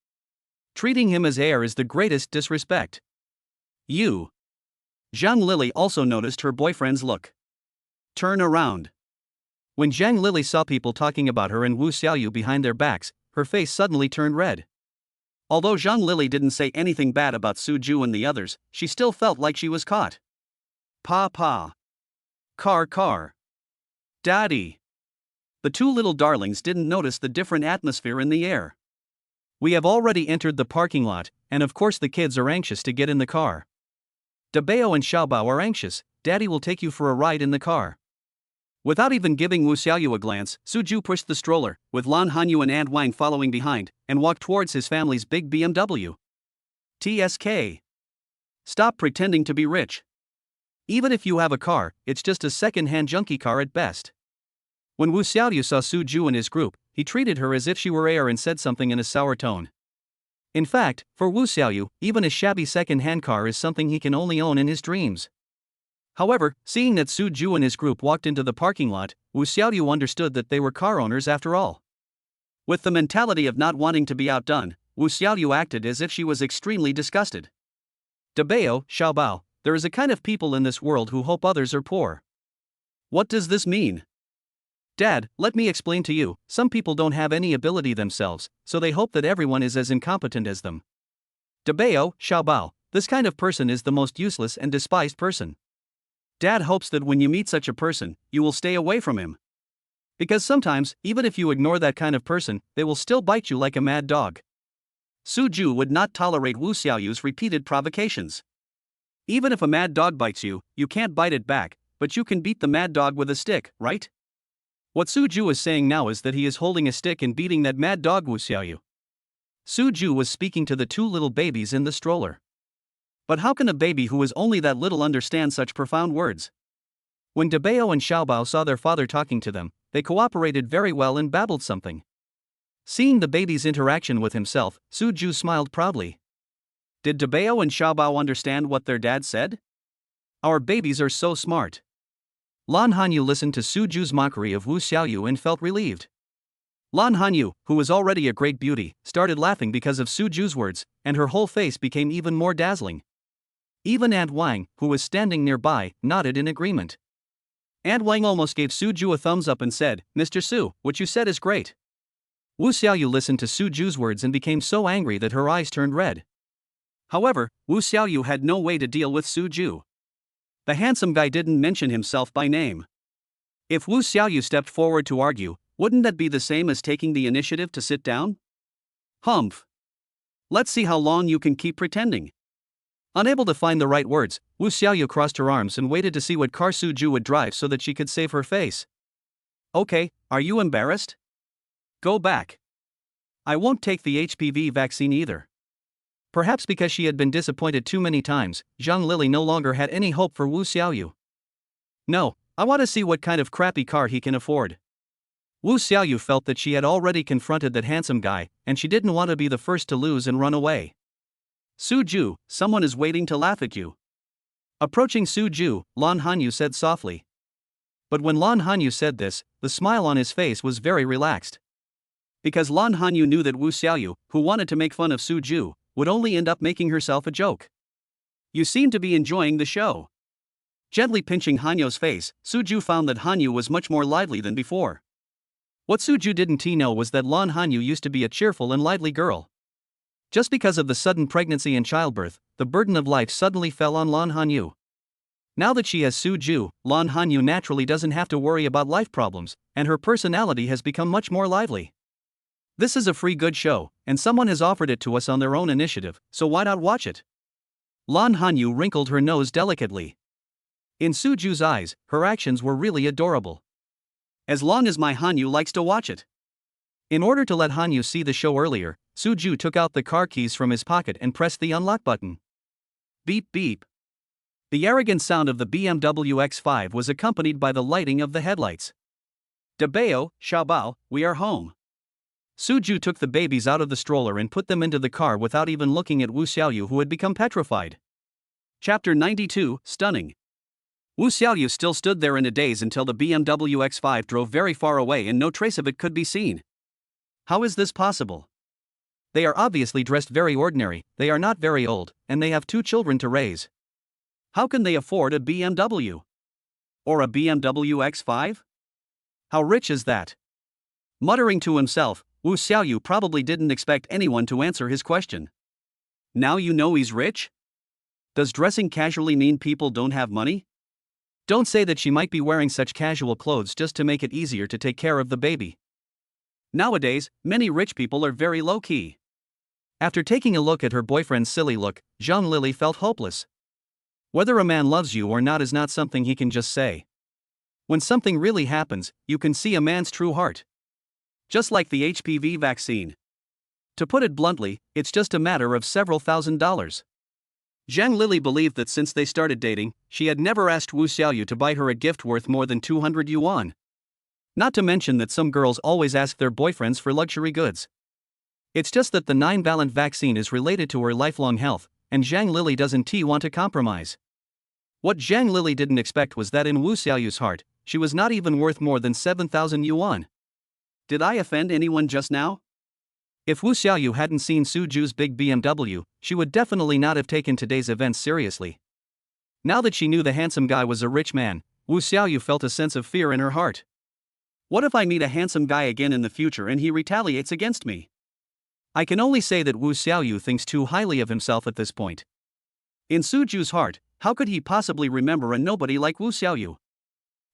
Treating him as heir is the greatest disrespect. You. Zhang Lili also noticed her boyfriend's look. Turn around. When Zhang Lili saw people talking about her and Wu Xiaoyu behind their backs, her face suddenly turned red. Although Zhang Lili didn't say anything bad about Su Ju and the others, she still felt like she was caught. Pa. Car. Daddy. The 2 little darlings didn't notice the different atmosphere in the air. We have already entered the parking lot, and of course the kids are anxious to get in the car. Dabao and Xiaobao are anxious, Daddy will take you for a ride in the car. Without even giving Wu Xiaoyu a glance, Su Ju pushed the stroller, with Lan Hanyu and An Wang following behind, and walked towards his family's big BMW. TSK. Stop pretending to be rich. Even if you have a car, it's just a second-hand junkie car at best. When Wu Xiaoyu saw Su Ju and his group, he treated her as if she were heir and said something in a sour tone. In fact, for Wu Xiaoyu, even a shabby second-hand car is something he can only own in his dreams. However, seeing that Su Ju and his group walked into the parking lot, Wu Xiaoyu understood that they were car owners after all. With the mentality of not wanting to be outdone, Wu Xiaoyu acted as if she was extremely disgusted. Dabao, Xiaobao, there is a kind of people in this world who hope others are poor. What does this mean? Dad, let me explain to you, some people don't have any ability themselves, so they hope that everyone is as incompetent as them. Dabao, Xiaobao, this kind of person is the most useless and despised person. Dad hopes that when you meet such a person, you will stay away from him. Because sometimes, even if you ignore that kind of person, they will still bite you like a mad dog. Su Ju would not tolerate Wu Xiaoyu's repeated provocations. Even if a mad dog bites you, you can't bite it back, but you can beat the mad dog with a stick, right? What Su Ju is saying now is that he is holding a stick and beating that mad dog Wu Xiaoyu. Su Ju was speaking to the 2 little babies in the stroller. But how can a baby who is only that little understand such profound words? When Dabao and Xiaobao saw their father talking to them, they cooperated very well and babbled something. Seeing the baby's interaction with himself, Su Ju smiled proudly. Did Dabao and Xiaobao understand what their dad said? Our babies are so smart. Lan Hanyu listened to Su Ju's mockery of Wu Xiaoyu and felt relieved. Lan Hanyu, who was already a great beauty, started laughing because of Su Ju's words, and her whole face became even more dazzling. Even Aunt Wang, who was standing nearby, nodded in agreement. Aunt Wang almost gave Su Ju a thumbs up and said, Mr. Su, what you said is great. Wu Xiaoyu listened to Su Ju's words and became so angry that her eyes turned red. However, Wu Xiaoyu had no way to deal with Su Ju. The handsome guy didn't mention himself by name. If Wu Xiaoyu stepped forward to argue, wouldn't that be the same as taking the initiative to sit down? Humph. Let's see how long you can keep pretending. Unable to find the right words, Wu Xiaoyu crossed her arms and waited to see what car Suju would drive so that she could save her face. Okay, are you embarrassed? Go back. I won't take the HPV vaccine either. Perhaps because she had been disappointed too many times, Zhang Lili no longer had any hope for Wu Xiaoyu. No, I want to see what kind of crappy car he can afford. Wu Xiaoyu felt that she had already confronted that handsome guy, and she didn't want to be the first to lose and run away. Suju, someone is waiting to laugh at you. Approaching Suju, Lan Hanyu said softly. But when Lan Hanyu said this, the smile on his face was very relaxed. Because Lan Hanyu knew that Wu Xiaoyu, who wanted to make fun of Suju, would only end up making herself a joke. You seem to be enjoying the show. Gently pinching Hanyu's face, Suju found that Hanyu was much more lively than before. What Suju didn't know was that Lan Hanyu used to be a cheerful and lively girl. Just because of the sudden pregnancy and childbirth, the burden of life suddenly fell on Lan Hanyu. Now that she has Suju, Lan Hanyu naturally doesn't have to worry about life problems, and her personality has become much more lively. This is a free good show, and someone has offered it to us on their own initiative, so why not watch it? Lan Hanyu wrinkled her nose delicately. In Suju's eyes, her actions were really adorable. As long as my Hanyu likes to watch it. In order to let Hanyu see the show earlier, Suju took out the car keys from his pocket and pressed the unlock button. Beep beep. The arrogant sound of the BMW X5 was accompanied by the lighting of the headlights. Dabeo, Xiaobao, we are home. Suju took the babies out of the stroller and put them into the car without even looking at Wu Xiaoyu, who had become petrified. Chapter 92, Stunning. Wu Xiaoyu still stood there in a daze until the BMW X5 drove very far away and no trace of it could be seen. How is this possible? They are obviously dressed very ordinary, they are not very old, and they have 2 children to raise. How can they afford a BMW? Or a BMW X5? How rich is that? Muttering to himself, Wu Xiaoyu probably didn't expect anyone to answer his question. Now you know he's rich? Does dressing casually mean people don't have money? Don't say that she might be wearing such casual clothes just to make it easier to take care of the baby. Nowadays, many rich people are very low-key. After taking a look at her boyfriend's silly look, Zhang Lili felt hopeless. Whether a man loves you or not is not something he can just say. When something really happens, you can see a man's true heart. Just like the HPV vaccine. To put it bluntly, it's just a matter of several $1,000s. Zhang Lili believed that since they started dating, she had never asked Wu Xiaoyu to buy her a gift worth more than 200 yuan. Not to mention that some girls always ask their boyfriends for luxury goods. It's just that the 9-valent vaccine is related to her lifelong health, and Zhang Lili doesn't want to compromise. What Zhang Lili didn't expect was that in Wu Xiaoyu's heart, she was not even worth more than 7,000 yuan. Did I offend anyone just now? If Wu Xiaoyu hadn't seen Suju's big BMW, she would definitely not have taken today's events seriously. Now that she knew the handsome guy was a rich man, Wu Xiaoyu felt a sense of fear in her heart. What if I meet a handsome guy again in the future and he retaliates against me? I can only say that Wu Xiaoyu thinks too highly of himself at this point. In Suju's heart, how could he possibly remember a nobody like Wu Xiaoyu?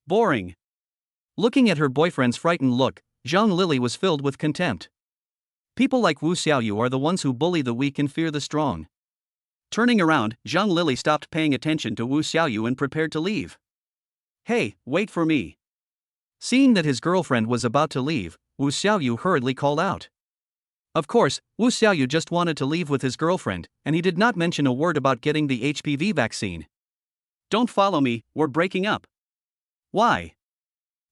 Boring. Looking at her boyfriend's frightened look, Zhang Lili was filled with contempt. People like Wu Xiaoyu are the ones who bully the weak and fear the strong. Turning around, Zhang Lili stopped paying attention to Wu Xiaoyu and prepared to leave. Hey, wait for me. Seeing that his girlfriend was about to leave, Wu Xiaoyu hurriedly called out. Of course, Wu Xiaoyu just wanted to leave with his girlfriend, and he did not mention a word about getting the HPV vaccine. Don't follow me, we're breaking up. Why?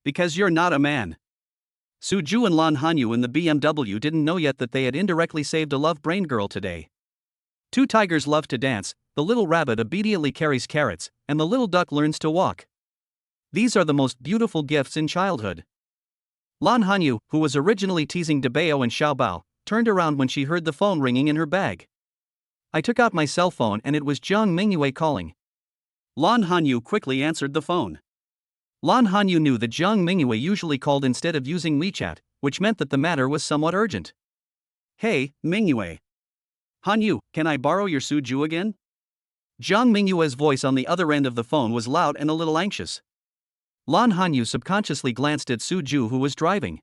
Because you're not a man. Suju and Lan Hanyu in the BMW didn't know yet that they had indirectly saved a love-brain girl today. 2 tigers love to dance, the little rabbit obediently carries carrots, and the little duck learns to walk. These are the most beautiful gifts in childhood. Lan Hanyu, who was originally teasing Dabeo and Xiaobao, turned around when she heard the phone ringing in her bag. I took out my cell phone and it was Jiang Mingyue calling. Lan Hanyu quickly answered the phone. Lan Hanyu knew that Jiang Mingyue usually called instead of using WeChat, which meant that the matter was somewhat urgent. Hey, Mingyue. Hanyu, can I borrow your Suju again? Jiang Mingyue's voice on the other end of the phone was loud and a little anxious. Lan Hanyu subconsciously glanced at Suju, who was driving.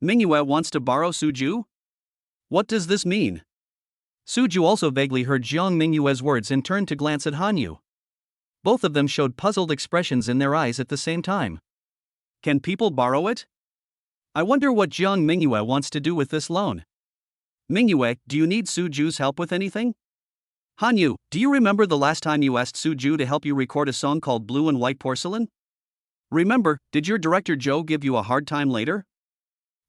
Mingyue wants to borrow Suju? What does this mean? Suju also vaguely heard Jiang Mingyue's words and turned to glance at Hanyu. Both of them showed puzzled expressions in their eyes at the same time. Can people borrow it? I wonder what Jiang Mingyue wants to do with this loan. Mingyue, do you need Suju's help with anything? Hanyu, do you remember the last time you asked Suju to help you record a song called Blue and White Porcelain? Remember, did your director Joe give you a hard time later?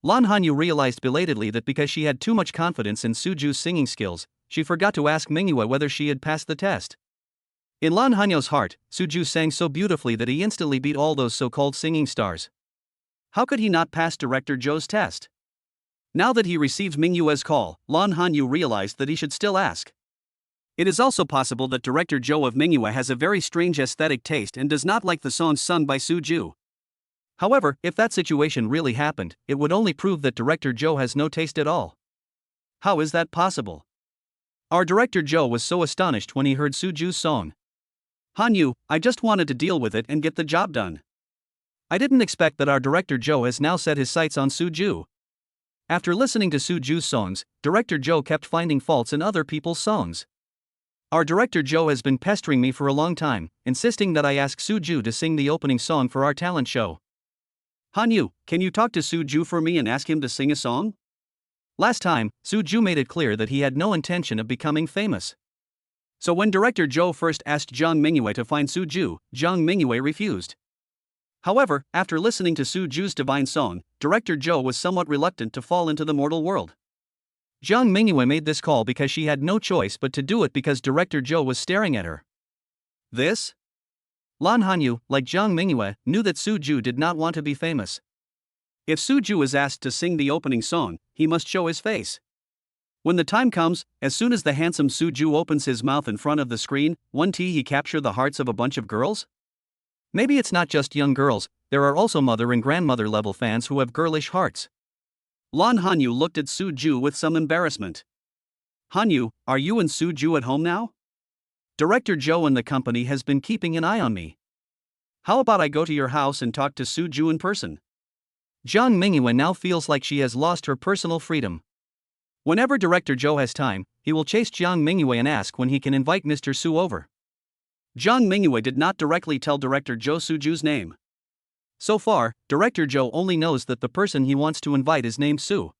Lan Hanyu realized belatedly that because she had too much confidence in Suju's singing skills, she forgot to ask Mingyue whether she had passed the test. In Lan Hanyu's heart, Suju sang so beautifully that he instantly beat all those so-called singing stars. How could he not pass Director Joe's test? Now that he received Mingyue's call, Lan Hanyu realized that he should still ask. It is also possible that Director Joe of Mingyue has a very strange aesthetic taste and does not like the songs sung by Suju. However, if that situation really happened, it would only prove that Director Joe has no taste at all. How is that possible? Our Director Joe was so astonished when he heard Suju's song. Hanyu, I just wanted to deal with it and get the job done. I didn't expect that our Director Joe has now set his sights on Suju. After listening to Suju's songs, Director Joe kept finding faults in other people's songs. Our Director Joe has been pestering me for a long time, insisting that I ask Suju to sing the opening song for our talent show. Hanyu, can you talk to Suju for me and ask him to sing a song? Last time, Suju made it clear that he had no intention of becoming famous. So when Director Joe first asked Jiang Mingyue to find Suju, Jiang Mingyue refused. However, after listening to Suju's divine song, Director Joe was somewhat reluctant to fall into the mortal world. Jiang Mingyue made this call because she had no choice but to do it because Director Joe was staring at her. This? Lan Hanyu, like Jiang Mingyue, knew that Suju did not want to be famous. If Suju is asked to sing the opening song, he must show his face. When the time comes, as soon as the handsome Suju opens his mouth in front of the screen, won't he capture the hearts of a bunch of girls? Maybe it's not just young girls, there are also mother and grandmother level fans who have girlish hearts. Lan Hanyu looked at Suju with some embarrassment. Hanyu, are you and Suju at home now? Director Joe and the company has been keeping an eye on me. How about I go to your house and talk to Suju in person? Jiang Mingyue now feels like she has lost her personal freedom. Whenever Director Joe has time, he will chase Jiang Mingyue and ask when he can invite Mr. Su over. Jiang Mingyue did not directly tell Director Joe Suju's name. So far, Director Joe only knows that the person he wants to invite is named Su.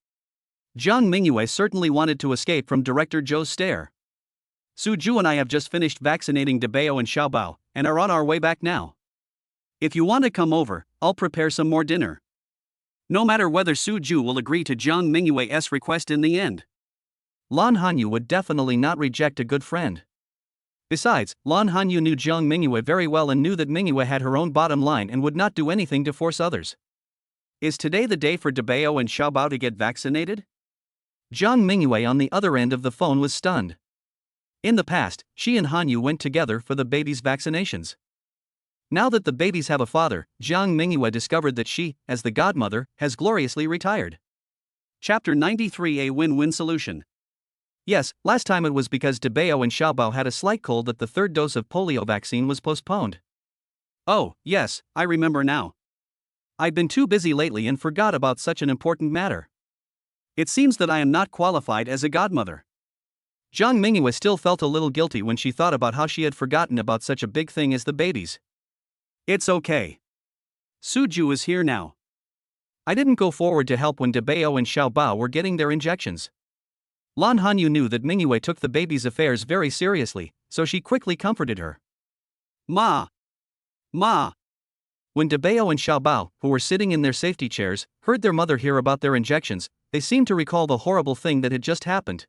Jiang Mingyue certainly wanted to escape from Director Joe's stare. Suju and I have just finished vaccinating Debao and Xiaobao, and are on our way back now. If you want to come over, I'll prepare some more dinner. No matter whether Suju will agree to Jiang Mingyue's request in the end. Lan Hanyu would definitely not reject a good friend. Besides, Lan Hanyu knew Jiang Mingyue very well and knew that Mingyue had her own bottom line and would not do anything to force others. Is today the day for Debao and Xiaobao to get vaccinated? Jiang Mingyue on the other end of the phone was stunned. In the past, she and Hanyu went together for the baby's vaccinations. Now that the babies have a father, Jiang Mingyue discovered that she, as the godmother, has gloriously retired. Chapter 93: A Win-Win Solution. Yes, last time it was because Debao and Xiaobao had a slight cold that the third dose of polio vaccine was postponed. Oh, yes, I remember now. I've been too busy lately and forgot about such an important matter. It seems that I am not qualified as a godmother. Jiang Mingyue still felt a little guilty when she thought about how she had forgotten about such a big thing as the babies. It's okay. Suju is here now. I didn't go forward to help when Debao and Xiaobao were getting their injections. Lan Hanyu knew that Mingyue took the baby's affairs very seriously, so she quickly comforted her. Ma! When Debao and Xiaobao, who were sitting in their safety chairs, heard their mother hear about their injections, they seemed to recall the horrible thing that had just happened.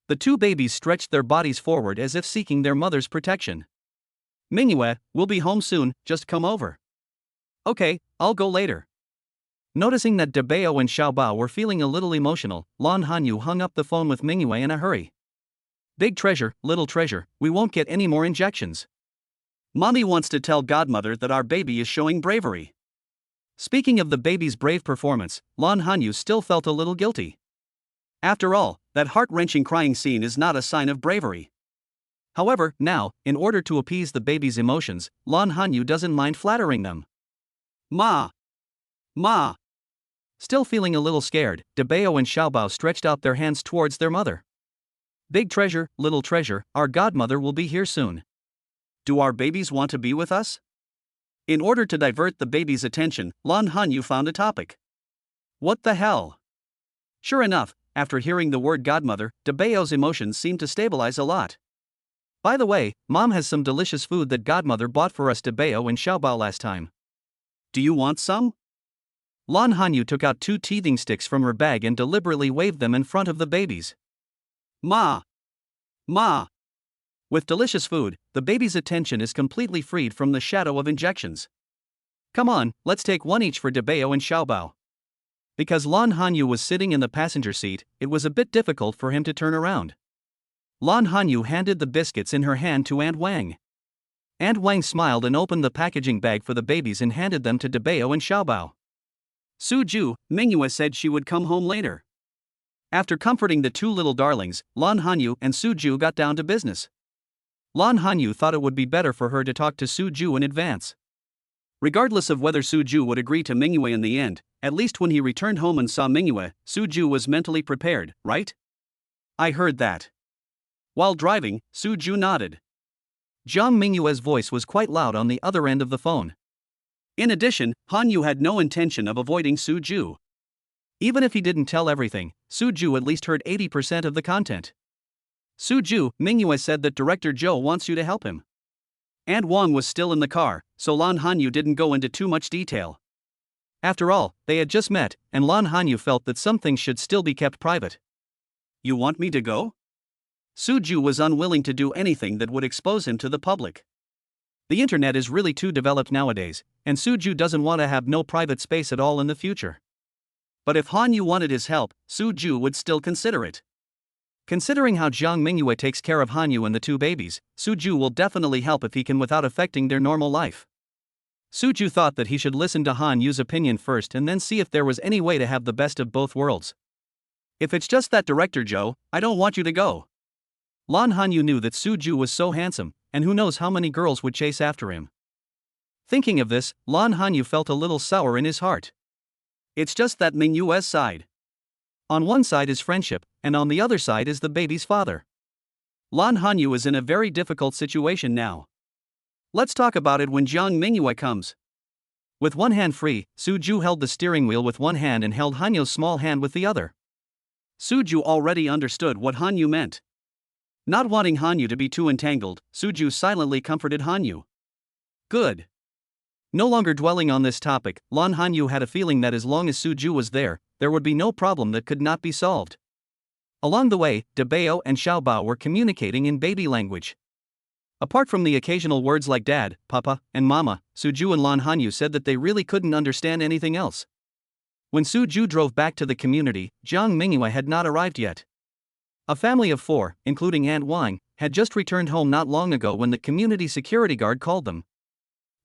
The two babies stretched their bodies forward as if seeking their mother's protection. Mingyue, we'll be home soon, just come over. Okay, I'll go later. Noticing that Debao and Xiaobao were feeling a little emotional, Lan Hanyu hung up the phone with Mingyue in a hurry. Big treasure, little treasure, we won't get any more injections. Mommy wants to tell godmother that our baby is showing bravery. Speaking of the baby's brave performance, Lan Hanyu still felt a little guilty. After all, that heart-wrenching crying scene is not a sign of bravery. However, now, in order to appease the baby's emotions, Lan Hanyu doesn't mind flattering them. Ma! Still feeling a little scared, Debeo and Xiaobao stretched out their hands towards their mother. Big treasure, little treasure, our godmother will be here soon. Do our babies want to be with us? In order to divert the baby's attention, Lan Hanyu found a topic. What the hell? Sure enough, after hearing the word godmother, Debeo's emotions seemed to stabilize a lot. By the way, Mom has some delicious food that godmother bought for us Debeo and Xiaobao last time. Do you want some? Lan Hanyu took out 2 teething sticks from her bag and deliberately waved them in front of the babies. Ma! Ma! With delicious food, the baby's attention is completely freed from the shadow of injections. Come on, let's take one each for Debeo and Xiaobao. Because Lan Hanyu was sitting in the passenger seat, it was a bit difficult for him to turn around. Lan Hanyu handed the biscuits in her hand to Aunt Wang. Aunt Wang smiled and opened the packaging bag for the babies and handed them to Debeo and Xiaobao. Suju, Mingyue said she would come home later. After comforting the 2 little darlings, Lan Hanyu and Suju got down to business. Lan Hanyu thought it would be better for her to talk to Suju in advance. Regardless of whether Suju would agree to Mingyue in the end, at least when he returned home and saw Mingyue, Suju was mentally prepared, right? I heard that. While driving, Suju nodded. Jiang Mingyue's voice was quite loud on the other end of the phone. In addition, Hanyu had no intention of avoiding Suju. Even if he didn't tell everything, Suju at least heard 80% of the content. Suju, Mingyue said that Director Zhou wants you to help him. Aunt Wang was still in the car, so Lan Hanyu didn't go into too much detail. After all, they had just met, and Lan Hanyu felt that some things should still be kept private. You want me to go? Suju was unwilling to do anything that would expose him to the public. The internet is really too developed nowadays, and Suju doesn't want to have no private space at all in the future. But if Hanyu wanted his help, Suju would still consider it. Considering how Jiang Mingyue takes care of Hanyu and the 2 babies, Suju will definitely help if he can without affecting their normal life. Suju thought that he should listen to Hanyu's opinion first and then see if there was any way to have the best of both worlds. If it's just that Director Zhou, I don't want you to go. Lan Hanyu knew that Suju was so handsome, and who knows how many girls would chase after him. Thinking of this, Lan Hanyu felt a little sour in his heart. It's just that Mingyue's side. On one side is friendship, and on the other side is the baby's father. Lan Hanyu is in a very difficult situation now. Let's talk about it when Jiang Mingyue comes. With one hand free, Suju held the steering wheel with one hand and held Hanyu's small hand with the other. Suju already understood what Hanyu meant. Not wanting Hanyu to be too entangled, Suju silently comforted Hanyu. Good. No longer dwelling on this topic, Lan Hanyu had a feeling that as long as Suju was there would be no problem that could not be solved. Along the way, Debeo and Xiaobao were communicating in baby language. Apart from the occasional words like dad, papa, and mama, Suju and Lan Hanyu said that they really couldn't understand anything else. When Suju drove back to the community, Jiang Mingyue had not arrived yet. A family of 4, including Aunt Wang, had just returned home not long ago when the community security guard called them.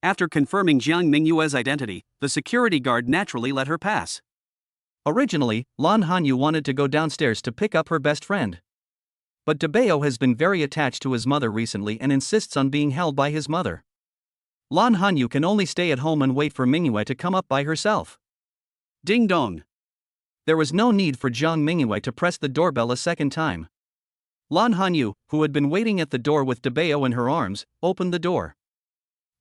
After confirming Jiang Mingyue's identity, the security guard naturally let her pass. Originally, Lan Hanyu wanted to go downstairs to pick up her best friend. But Debeo has been very attached to his mother recently and insists on being held by his mother. Lan Hanyu can only stay at home and wait for Mingyue to come up by herself. Ding dong. There was no need for Jiang Mingyue to press the doorbell a second time. Lan Hanyu, who had been waiting at the door with Debeo in her arms, opened the door.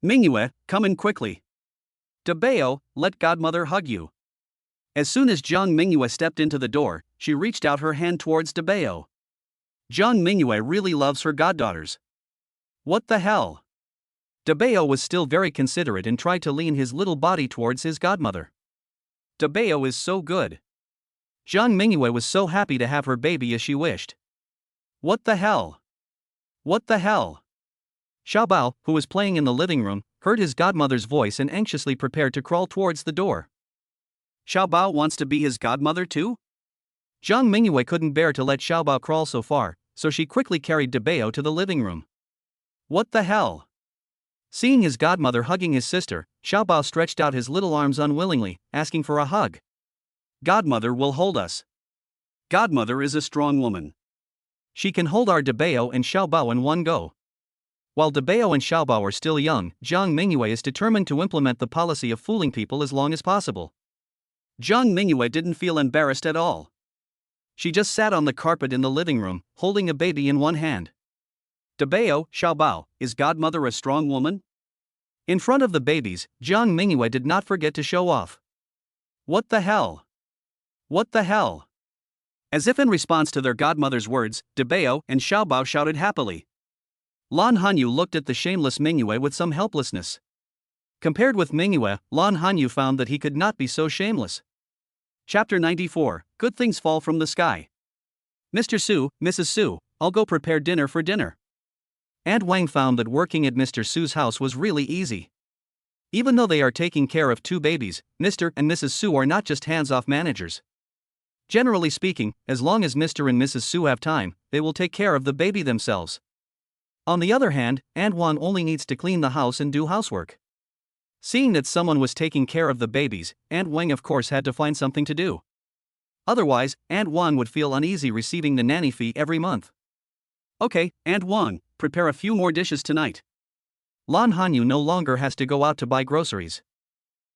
Mingyue, come in quickly. Debeo, let godmother hug you. As soon as Jiang Mingyue stepped into the door, she reached out her hand towards Debeo. Jiang Mingyue really loves her goddaughters. What the hell? Debeo was still very considerate and tried to lean his little body towards his godmother. Debeo is so good. Jiang Mingyue was so happy to have her baby as she wished. What the hell? What the hell? Xiaobao, who was playing in the living room, heard his godmother's voice and anxiously prepared to crawl towards the door. Xiaobao wants to be his godmother too? Jiang Mingyue couldn't bear to let Xiaobao crawl so far, so she quickly carried Debeo to the living room. What the hell? Seeing his godmother hugging his sister, Xiaobao stretched out his little arms unwillingly, asking for a hug. Godmother will hold us. Godmother is a strong woman. She can hold our Debeo and Xiaobao in one go. While Debeo and Xiaobao are still young, Jiang Mingyue is determined to implement the policy of fooling people as long as possible. Jiang Mingyue didn't feel embarrassed at all. She just sat on the carpet in the living room, holding a baby in one hand. Dabao, Xiaobao, is godmother a strong woman? In front of the babies, Jiang Mingyue did not forget to show off. What the hell? What the hell? As if in response to their godmother's words, Dabao and Xiaobao shouted happily. Lan Hanyu looked at the shameless Mingyue with some helplessness. Compared with Mingyue, Lan Hanyu found that he could not be so shameless. Chapter 94, Good Things Fall from the Sky. Mr. Su, Mrs. Su, I'll go prepare dinner for dinner. Aunt Wang found that working at Mr. Su's house was really easy. Even though they are taking care of two babies, Mr. and Mrs. Su are not just hands-off managers. Generally speaking, as long as Mr. and Mrs. Su have time, they will take care of the baby themselves. On the other hand, Aunt Wang only needs to clean the house and do housework. Seeing that someone was taking care of the babies, Aunt Wang of course had to find something to do. Otherwise, Aunt Wang would feel uneasy receiving the nanny fee every month. Okay, Aunt Wang, prepare a few more dishes tonight. Lan Hanyu no longer has to go out to buy groceries.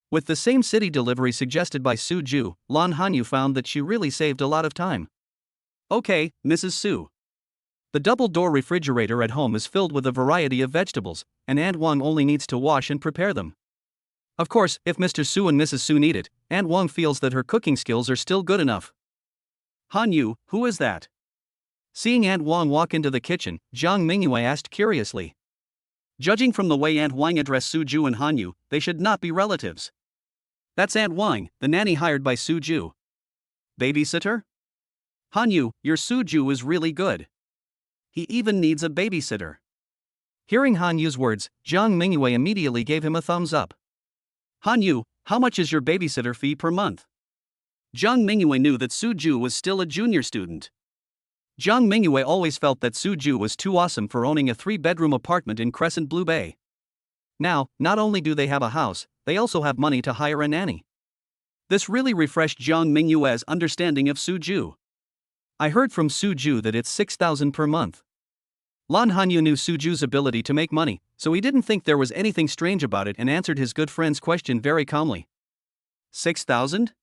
With the same city delivery suggested by Su Ju, Lan Hanyu found that she really saved a lot of time. Okay, Mrs. Su. The double-door refrigerator at home is filled with a variety of vegetables, and Aunt Wang only needs to wash and prepare them. Of course, if Mr. Su and Mrs. Su need it, Aunt Wang feels that her cooking skills are still good enough. Hanyu, who is that? Seeing Aunt Wang walk into the kitchen, Jiang Mingyue asked curiously. Judging from the way Aunt Wang addressed Su Ju and Hanyu, they should not be relatives. That's Aunt Wang, the nanny hired by Su Ju. Babysitter? Hanyu, your Su Ju is really good. He even needs a babysitter. Hearing Hanyu's words, Jiang Mingyue immediately gave him a thumbs up. Hanyu, how much is your babysitter fee per month? Jiang Mingyue knew that Su Ju was still a junior student. Jiang Mingyue always felt that Su Ju was too awesome for owning a 3-bedroom apartment in Crescent Blue Bay. Now, not only do they have a house, they also have money to hire a nanny. This really refreshed Jiang Mingyue's understanding of Su Ju. I heard from Su Ju that it's 6,000 per month. Lan Hanyu knew Su Ju's ability to make money, so he didn't think there was anything strange about it and answered his good friend's question very calmly. 6,000?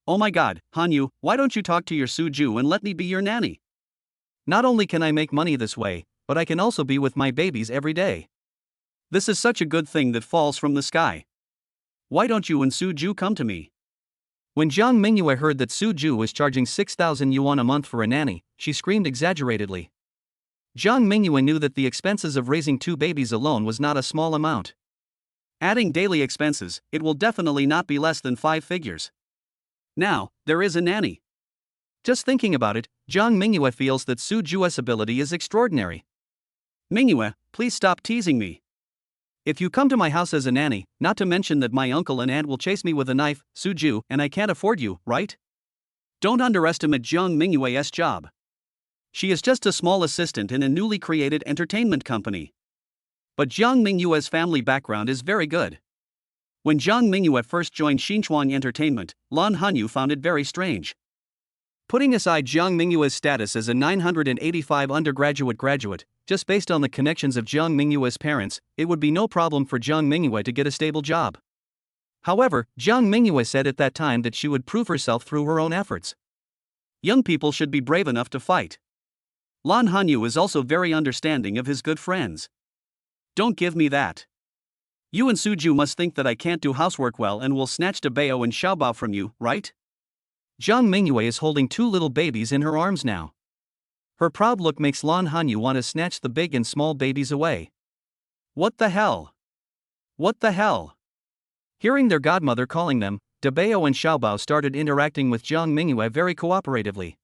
Oh my god, Hanyu, why don't you talk to your Su Ju and let me be your nanny? Not only can I make money this way, but I can also be with my babies every day. This is such a good thing that falls from the sky. Why don't you and Su Ju come to me? When Jiang Mingyue heard that Su Ju was charging 6,000 yuan a month for a nanny, she screamed exaggeratedly. Jiang Mingyue knew that the expenses of raising two babies alone was not a small amount. Adding daily expenses, it will definitely not be less than 5 figures. Now, there is a nanny. Just thinking about it, Jiang Mingyue feels that Su Ju's ability is extraordinary. Mingyue, please stop teasing me. If you come to my house as a nanny, not to mention that my uncle and aunt will chase me with a knife, Su Ju, and I can't afford you, right? Don't underestimate Jiang Mingyue's job. She is just a small assistant in a newly created entertainment company. But Jiang Mingyue's family background is very good. When Jiang Mingyue first joined Xinchuan Entertainment, Lan Hanyu found it very strange. Putting aside Jiang Mingyue's status as a 985 undergraduate graduate, just based on the connections of Jiang Mingyue's parents, it would be no problem for Jiang Mingyue to get a stable job. However, Jiang Mingyue said at that time that she would prove herself through her own efforts. Young people should be brave enough to fight. Lan Hanyu is also very understanding of his good friends. Don't give me that. You and Su Ju must think that I can't do housework well and will snatch Dabao and Xiaobao from you, right? Jiang Mingyue is holding 2 little babies in her arms now. Her proud look makes Lan Hanyu want to snatch the big and small babies away. What the hell? What the hell? Hearing their godmother calling them, Dabao and Xiaobao started interacting with Jiang Mingyue very cooperatively.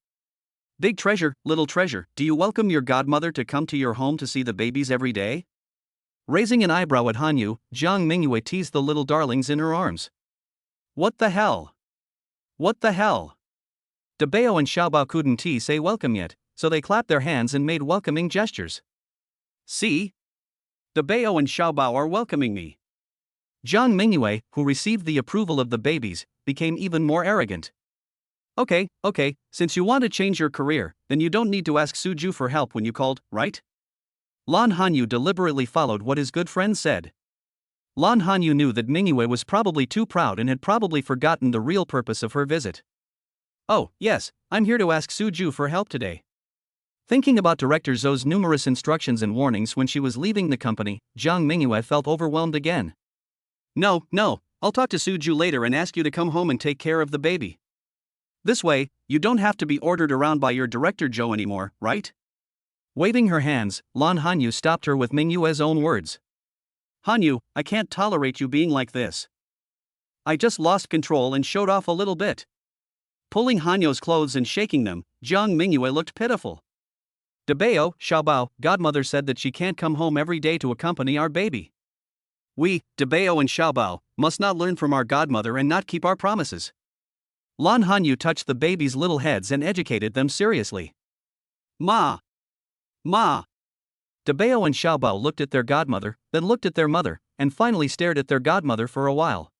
Big treasure, little treasure, do you welcome your godmother to come to your home to see the babies every day? Raising an eyebrow at Hanyu, Jiang Mingyue teased the little darlings in her arms. What the hell? What the hell? Dabao and Xiaobao couldn't say welcome yet, so they clapped their hands and made welcoming gestures. See? Dabao and Xiaobao are welcoming me. Jiang Mingyue, who received the approval of the babies, became even more arrogant. Okay, since you want to change your career, then you don't need to ask Su Ju for help when you called, right? Lan Hanyu deliberately followed what his good friend said. Lan Hanyu knew that Mingyue was probably too proud and had probably forgotten the real purpose of her visit. Oh, yes, I'm here to ask Suju for help today. Thinking about Director Zhou's numerous instructions and warnings when she was leaving the company, Jiang Mingyue felt overwhelmed again. No, I'll talk to Suju later and ask you to come home and take care of the baby. This way, you don't have to be ordered around by your Director Zhou anymore, right? Waving her hands, Lan Hanyu stopped her with Mingyue's own words. Hanyu, I can't tolerate you being like this. I just lost control and showed off a little bit. Pulling Hanyu's clothes and shaking them, Jiang Mingyue looked pitiful. Dabao, Xiaobao, godmother said that she can't come home every day to accompany our baby. We, Dabao and Xiaobao, must not learn from our godmother and not keep our promises. Lan Hanyu touched the baby's little heads and educated them seriously. Ma! Dabao and Xiaobao looked at their godmother, then looked at their mother, and finally stared at their godmother for a while.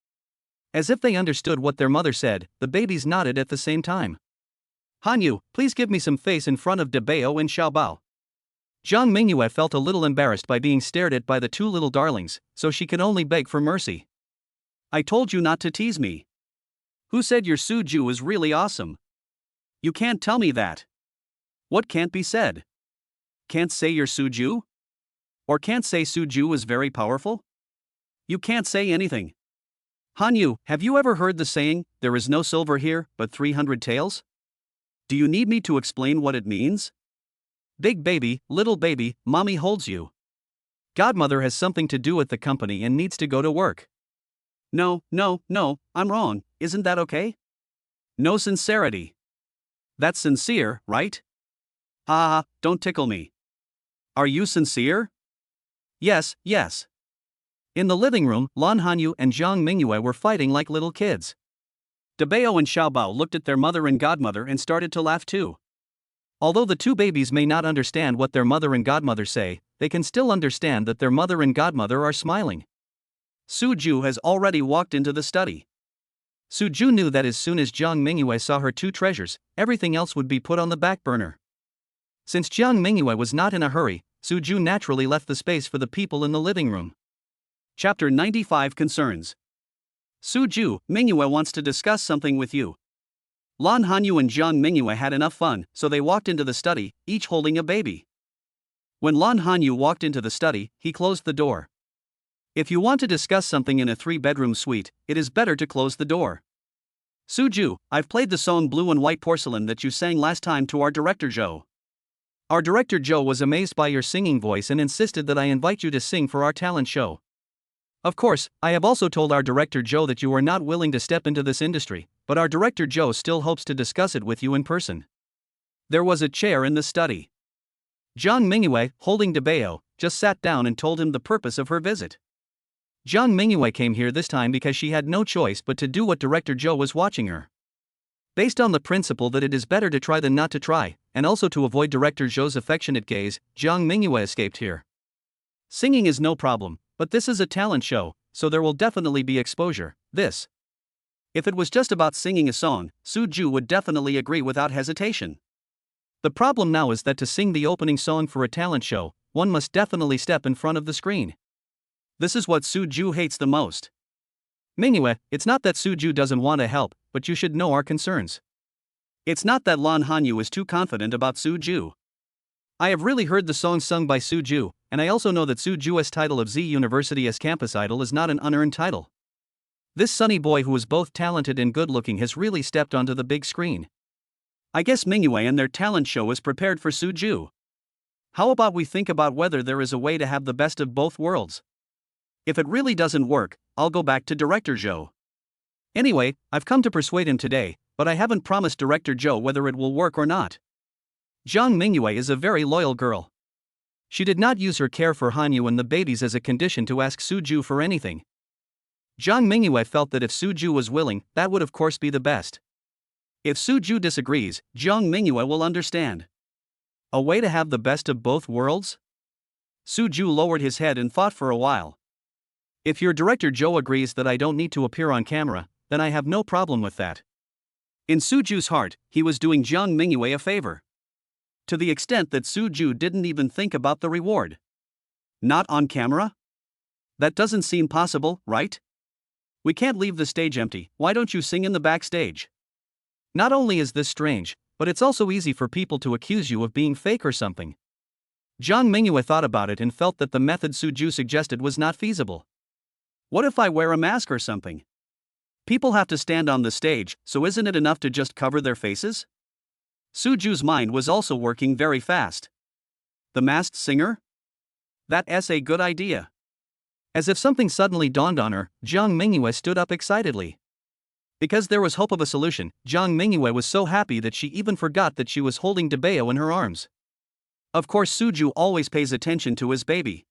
As if they understood what their mother said, the babies nodded at the same time. Hanyu, please give me some face in front of Dabao and Xiaobao. Jiang Mingyue felt a little embarrassed by being stared at by the two little darlings, so she could only beg for mercy. I told you not to tease me. Who said your Suju is really awesome? You can't tell me that. What can't be said? Can't say your Suju? Or can't say Suju is very powerful? You can't say anything. Hanyu, have you ever heard the saying, there is no silver here, but 300 taels? Do you need me to explain what it means? Big baby, little baby, mommy holds you. Godmother has something to do at the company and needs to go to work. No, I'm wrong, isn't that okay? No sincerity. That's sincere, right? Don't tickle me. Are you sincere? Yes. In the living room, Lan Hanyu and Jiang Mingyue were fighting like little kids. Dabao and Xiaobao looked at their mother and godmother and started to laugh too. Although the two babies may not understand what their mother and godmother say, they can still understand that their mother and godmother are smiling. Suju has already walked into the study. Suju knew that as soon as Jiang Mingyue saw her two treasures, everything else would be put on the back burner. Since Jiang Mingyue was not in a hurry, Suju naturally left the space for the people in the living room. Chapter 95 Concerns. Suju, Mingyue wants to discuss something with you. Lan Hanyu and Jiang Mingyue had enough fun, so they walked into the study, each holding a baby. When Lan Hanyu walked into the study, he closed the door. If you want to discuss something in a 3-bedroom suite, it is better to close the door. Suju, I've played the song Blue and White Porcelain that you sang last time to our Director Zhou. Our Director Zhou was amazed by your singing voice and insisted that I invite you to sing for our talent show. Of course, I have also told our Director Zhou that you are not willing to step into this industry, but our Director Zhou still hopes to discuss it with you in person. There was a chair in the study. Jiang Mingyue, holding Dabao, just sat down and told him the purpose of her visit. Jiang Mingyue came here this time because she had no choice but to do what Director Zhou was watching her. Based on the principle that it is better to try than not to try, and also to avoid Director Zhou's affectionate gaze, Jiang Mingyue escaped here. Singing is no problem, but this is a talent show, so there will definitely be exposure. If it was just about singing a song, Suju would definitely agree without hesitation. The problem now is that to sing the opening song for a talent show, one must definitely step in front of the screen. This is what Suju hates the most. Mingyue, it's not that Suju doesn't want to help, but you should know our concerns. It's not that Lan Hanyu is too confident about Suju. I have really heard the songs sung by Suju, and I also know that Suju's title of Z University as campus idol is not an unearned title. This sunny boy who is both talented and good-looking has really stepped onto the big screen. I guess Mingyue and their talent show is prepared for Suju. How about we think about whether there is a way to have the best of both worlds? If it really doesn't work, I'll go back to Director Zhou. Anyway, I've come to persuade him today, but I haven't promised Director Zhou whether it will work or not. Jiang Mingyue is a very loyal girl. She did not use her care for Hanyu and the babies as a condition to ask Suju for anything. Jiang Mingyue felt that if Suju was willing, that would of course be the best. If Suju disagrees, Jiang Mingyue will understand. A way to have the best of both worlds? Suju lowered his head and thought for a while. If your Director Zhou agrees that I don't need to appear on camera, then I have no problem with that. In Suju's heart, he was doing Jiang Mingyue a favor. To the extent that Suju didn't even think about the reward. Not on camera? That doesn't seem possible, right? We can't leave the stage empty, why don't you sing in the backstage? Not only is this strange, but it's also easy for people to accuse you of being fake or something. Jiang Mingyue thought about it and felt that the method Suju suggested was not feasible. What if I wear a mask or something? People have to stand on the stage, so isn't it enough to just cover their faces? Suju's mind was also working very fast. The masked singer? That's a good idea. As if something suddenly dawned on her, Jiang Mingyue stood up excitedly. Because there was hope of a solution, Jiang Mingyue was so happy that she even forgot that she was holding Debeo in her arms. Of course, Suju always pays attention to his baby.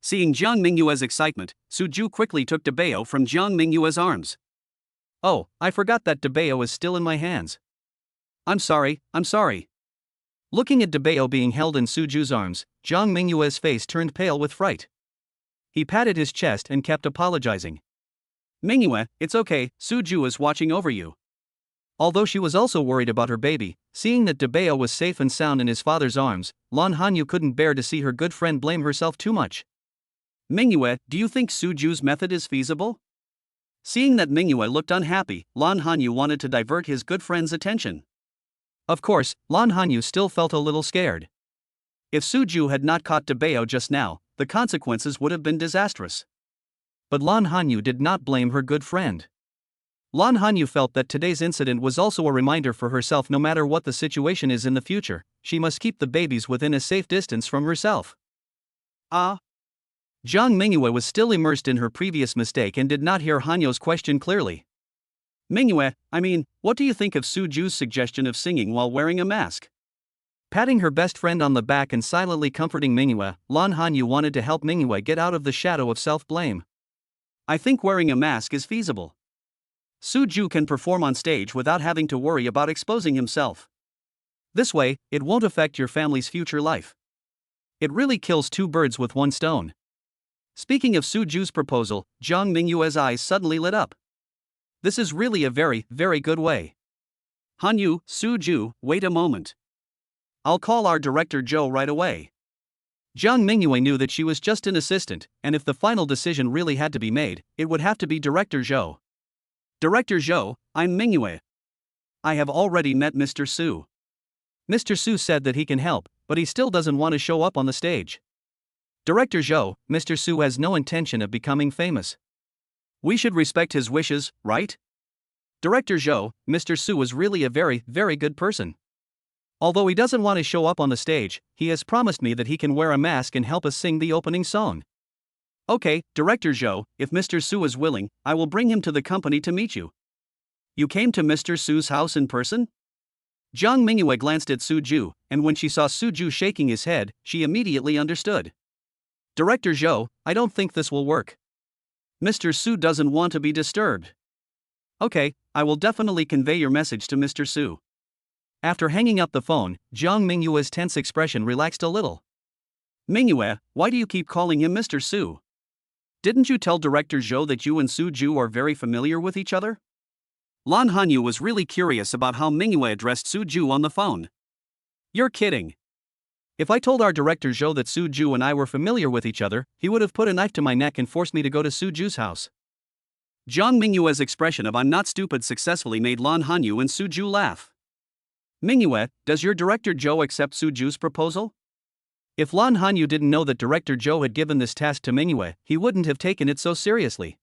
Seeing Jiang Mingyue's excitement, Suju quickly took Debeo from Jiang Mingyue's arms. Oh, I forgot that Debeo is still in my hands. I'm sorry. Looking at Debeo being held in Suju's arms, Jiang Mingyue's face turned pale with fright. He patted his chest and kept apologizing. Mingyue, it's okay, Suju is watching over you. Although she was also worried about her baby, seeing that Debeo was safe and sound in his father's arms, Lan Hanyu couldn't bear to see her good friend blame herself too much. Mingyue, do you think Suju's method is feasible? Seeing that Mingyue looked unhappy, Lan Hanyu wanted to divert his good friend's attention. Of course, Lan Hanyu still felt a little scared. If Suju had not caught Debeo just now, the consequences would have been disastrous. But Lan Hanyu did not blame her good friend. Lan Hanyu felt that today's incident was also a reminder for herself. No matter what the situation is in the future, she must keep the babies within a safe distance from herself. Jiang Mingyue was still immersed in her previous mistake and did not hear Hanyu's question clearly. Mingyue, what do you think of Suju's suggestion of singing while wearing a mask? Patting her best friend on the back and silently comforting Mingyue, Lan Hanyu wanted to help Mingyue get out of the shadow of self-blame. I think wearing a mask is feasible. Suju can perform on stage without having to worry about exposing himself. This way, it won't affect your family's future life. It really kills two birds with one stone. Speaking of Suju's proposal, Jiang Mingyue's eyes suddenly lit up. This is really a very, very good way. Hanyu, Suju, wait a moment. I'll call our director Joe right away. Jiang Mingyue knew that she was just an assistant, and if the final decision really had to be made, it would have to be Director Zhou. Director Zhou, I'm Mingyue. I have already met Mr. Su. Mr. Su said that he can help, but he still doesn't want to show up on the stage. Director Zhou, Mr. Su has no intention of becoming famous. We should respect his wishes, right? Director Zhou, Mr. Su is really a very, very good person. Although he doesn't want to show up on the stage, he has promised me that he can wear a mask and help us sing the opening song. Okay, Director Zhou, if Mr. Su is willing, I will bring him to the company to meet you. You came to Mr. Su's house in person? Jiang Mingyue glanced at Suju, and when she saw Suju shaking his head, she immediately understood. Director Zhou, I don't think this will work. Mr. Su doesn't want to be disturbed. Okay, I will definitely convey your message to Mr. Su. After hanging up the phone, Jiang Mingyue's tense expression relaxed a little. Mingyue, why do you keep calling him Mr. Su? Didn't you tell Director Zhou that you and Suju are very familiar with each other? Lan Hanyu was really curious about how Mingyue addressed Suju on the phone. You're kidding. If I told our Director Zhou that Suju and I were familiar with each other, he would have put a knife to my neck and forced me to go to Suju's house. Jiang Mingyue's expression of I'm not stupid successfully made Lan Hanyu and Suju laugh. Mingyue, does your Director Zhou accept Suju's proposal? If Lan Hanyu didn't know that Director Zhou had given this task to Mingyue, he wouldn't have taken it so seriously.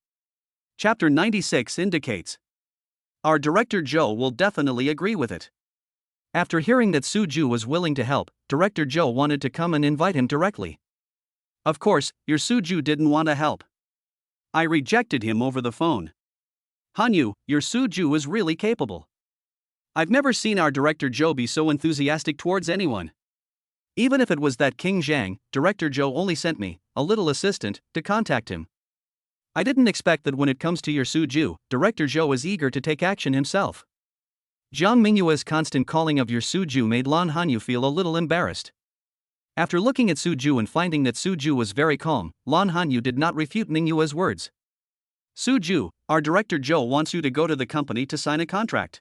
Chapter 96 indicates. Our Director Zhou will definitely agree with it. After hearing that Suju was willing to help, Director Zhou wanted to come and invite him directly. Of course, your Suju didn't want to help. I rejected him over the phone. Hanyu, your Suju is really capable. I've never seen our Director Zhou be so enthusiastic towards anyone. Even if it was that King Zhang, Director Zhou only sent me, a little assistant, to contact him. I didn't expect that when it comes to your Suju, Director Zhou is eager to take action himself. Jiang Mingyue's constant calling of your Suju made Lan Hanyu feel a little embarrassed. After looking at Suju and finding that Suju was very calm, Lan Hanyu did not refute Mingyue's words. Suju, our Director Zhou wants you to go to the company to sign a contract.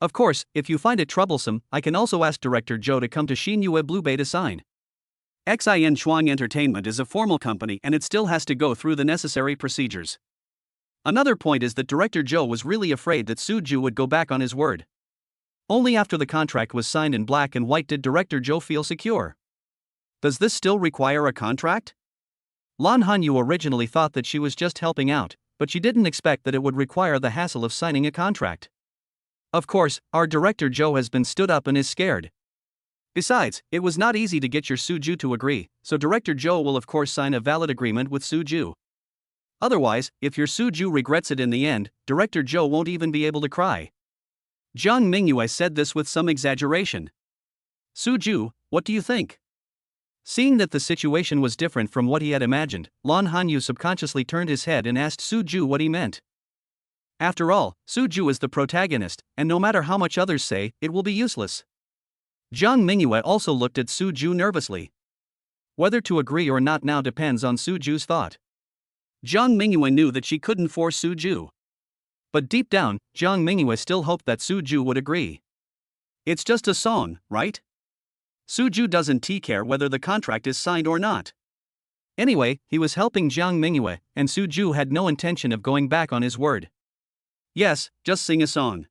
Of course, if you find it troublesome, I can also ask Director Zhou to come to Xinyue Blue Bay to sign. Xin Shuang Entertainment is a formal company and it still has to go through the necessary procedures. Another point is that director Joe was really afraid that Suju would go back on his word. Only after the contract was signed in black and white did director Joe feel secure. Does this still require a contract? Lan Hanyu originally thought that she was just helping out, but she didn't expect that it would require the hassle of signing a contract. Of course, our director Joe has been stood up and is scared. Besides, it was not easy to get your Suju to agree, so director Joe will of course sign a valid agreement with Suju. Otherwise, if your Suju regrets it in the end, director Joe won't even be able to cry. Jiang Mingyue said this with some exaggeration. Suju, what do you think? Seeing that the situation was different from what he had imagined, Lan Hanyu subconsciously turned his head and asked Suju what he meant. After all, Suju is the protagonist, and no matter how much others say, it will be useless. Jiang Mingyue also looked at Suju nervously. Whether to agree or not now depends on Suju's thought. Jiang Mingyue knew that she couldn't force Suju. But deep down, Jiang Mingyue still hoped that Suju would agree. It's just a song, right? Suju doesn't care whether the contract is signed or not. Anyway, he was helping Jiang Mingyue, and Suju had no intention of going back on his word. Yes, just sing a song.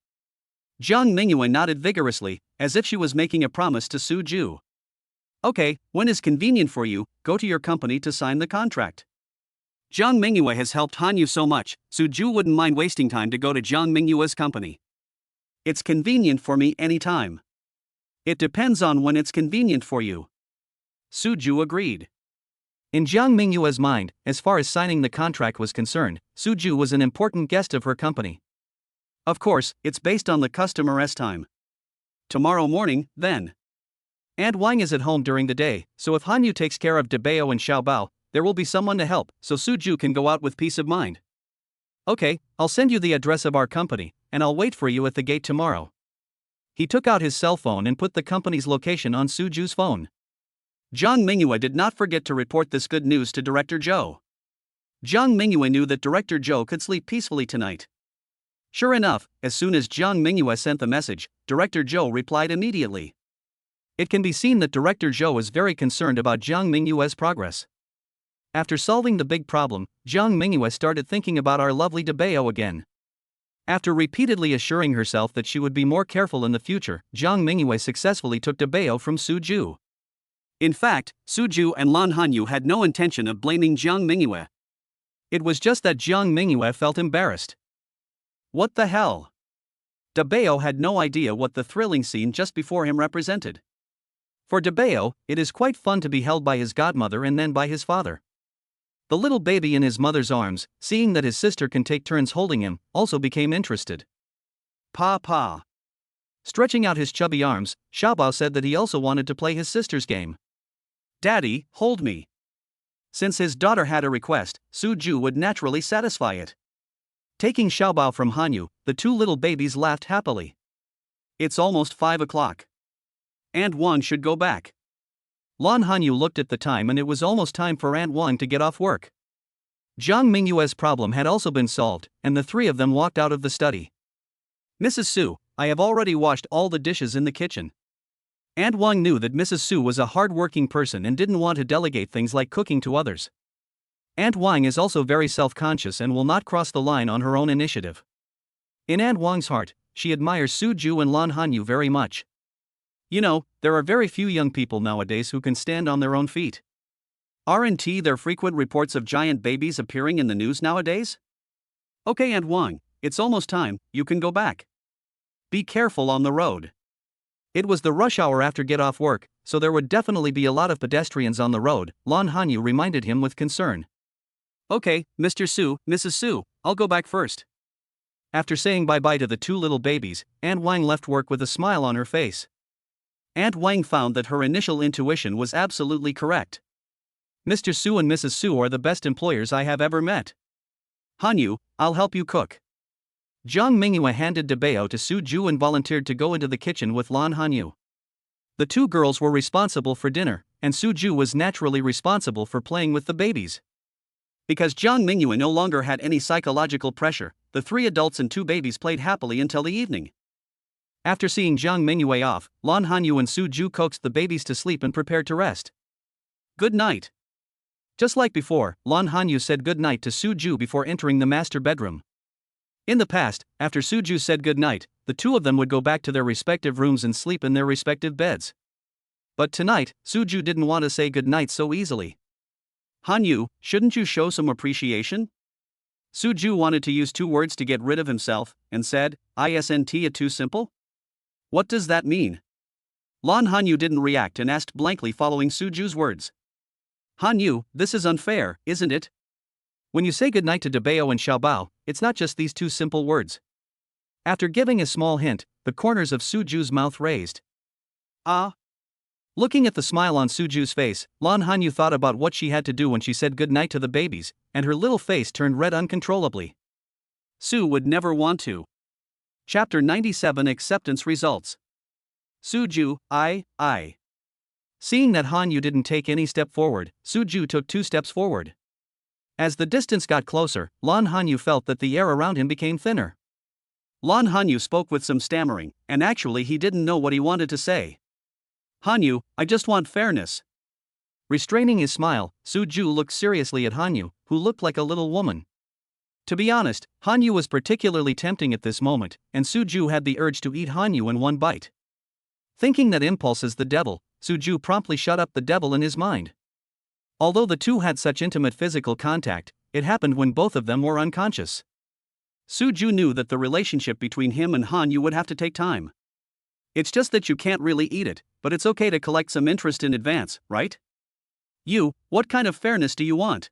Jiang Mingyue nodded vigorously, as if she was making a promise to Suju. Okay, when is convenient for you, go to your company to sign the contract. Jiang Mingyue has helped Hanyu so much, Suju wouldn't mind wasting time to go to Jiang Mingyue's company. It's convenient for me anytime. It depends on when it's convenient for you. Suju agreed. In Jiang Mingyue's mind, as far as signing the contract was concerned, Suju was an important guest of her company. Of course, it's based on the customer's time. Tomorrow morning, then. And Wang is at home during the day, so if Hanyu takes care of Debao and Xiaobao, there will be someone to help, so Suju can go out with peace of mind. Okay, I'll send you the address of our company, and I'll wait for you at the gate tomorrow. He took out his cell phone and put the company's location on Suju's phone. Jiang Mingyue did not forget to report this good news to Director Joe. Jiang Mingyue knew that Director Joe could sleep peacefully tonight. Sure enough, as soon as Jiang Mingyue sent the message, Director Joe replied immediately. It can be seen that Director Joe is very concerned about Jiang Mingyue's progress. After solving the big problem, Jiang Mingyue started thinking about our lovely Debao again. After repeatedly assuring herself that she would be more careful in the future, Jiang Mingyue successfully took Debao from Suju. In fact, Suju and Lan Hanyu had no intention of blaming Jiang Mingyue. It was just that Jiang Mingyue felt embarrassed. What the hell? Debao had no idea what the thrilling scene just before him represented. For Debao, it is quite fun to be held by his godmother and then by his father. The little baby in his mother's arms, seeing that his sister can take turns holding him, also became interested. Pa. Stretching out his chubby arms, Xiaobao said that he also wanted to play his sister's game. Daddy, hold me. Since his daughter had a request, Suju would naturally satisfy it. Taking Xiaobao from Hanyu, the two little babies laughed happily. It's almost 5 o'clock. Aunt Wang should go back. Lan Hanyu looked at the time and it was almost time for Aunt Wang to get off work. Jiang Mingyue's problem had also been solved, and the three of them walked out of the study. Mrs. Su, I have already washed all the dishes in the kitchen. Aunt Wang knew that Mrs. Su was a hard-working person and didn't want to delegate things like cooking to others. Aunt Wang is also very self-conscious and will not cross the line on her own initiative. In Aunt Wang's heart, she admires Suju and Lan Hanyu very much. You know, there are very few young people nowadays who can stand on their own feet. Aren't there frequent reports of giant babies appearing in the news nowadays? Okay, Aunt Wang, it's almost time, you can go back. Be careful on the road. It was the rush hour after get off work, so there would definitely be a lot of pedestrians on the road, Lan Hanyu reminded him with concern. Okay, Mr. Su, Mrs. Su, I'll go back first. After saying bye-bye to the two little babies, Aunt Wang left work with a smile on her face. Aunt Wang found that her initial intuition was absolutely correct. Mr. Su and Mrs. Su are the best employers I have ever met. Hanyu, I'll help you cook. Jiang Mingyue handed Debao to Suju and volunteered to go into the kitchen with Lan Hanyu. The two girls were responsible for dinner, and Suju was naturally responsible for playing with the babies. Because Jiang Mingyue no longer had any psychological pressure, the 3 adults and 2 babies played happily until the evening. After seeing Jiang Mingyue off, Lan Hanyu and Suju coaxed the babies to sleep and prepared to rest. Good night. Just like before, Lan Hanyu said good night to Suju before entering the master bedroom. In the past, after Suju said good night, the two of them would go back to their respective rooms and sleep in their respective beds. But tonight, Suju didn't want to say good night so easily. Hanyu, shouldn't you show some appreciation? Suju wanted to use two words to get rid of himself, and said, "Isn't it too simple?" What does that mean? Lan Hanyu didn't react and asked blankly following Suju's words. Hanyu, this is unfair, isn't it? When you say goodnight to Dabeo and Xiaobao, it's not just these two simple words. After giving a small hint, the corners of Suju's mouth raised. Ah. Looking at the smile on Suju's face, Lan Hanyu thought about what she had to do when she said goodnight to the babies, and her little face turned red uncontrollably. Su would never want to. Chapter 97 Acceptance Results. Suju, I. Seeing that Hanyu didn't take any step forward, Suju took 2 steps forward. As the distance got closer, Lan Hanyu felt that the air around him became thinner. Lan Hanyu spoke with some stammering, and actually he didn't know what he wanted to say. Hanyu, I just want fairness. Restraining his smile, Suju looked seriously at Hanyu, who looked like a little woman. To be honest, Hanyu was particularly tempting at this moment, and Suju had the urge to eat Hanyu in one bite. Thinking that impulse is the devil, Suju promptly shut up the devil in his mind. Although the two had such intimate physical contact, it happened when both of them were unconscious. Suju knew that the relationship between him and Hanyu would have to take time. It's just that you can't really eat it, but it's okay to collect some interest in advance, right? What kind of fairness do you want?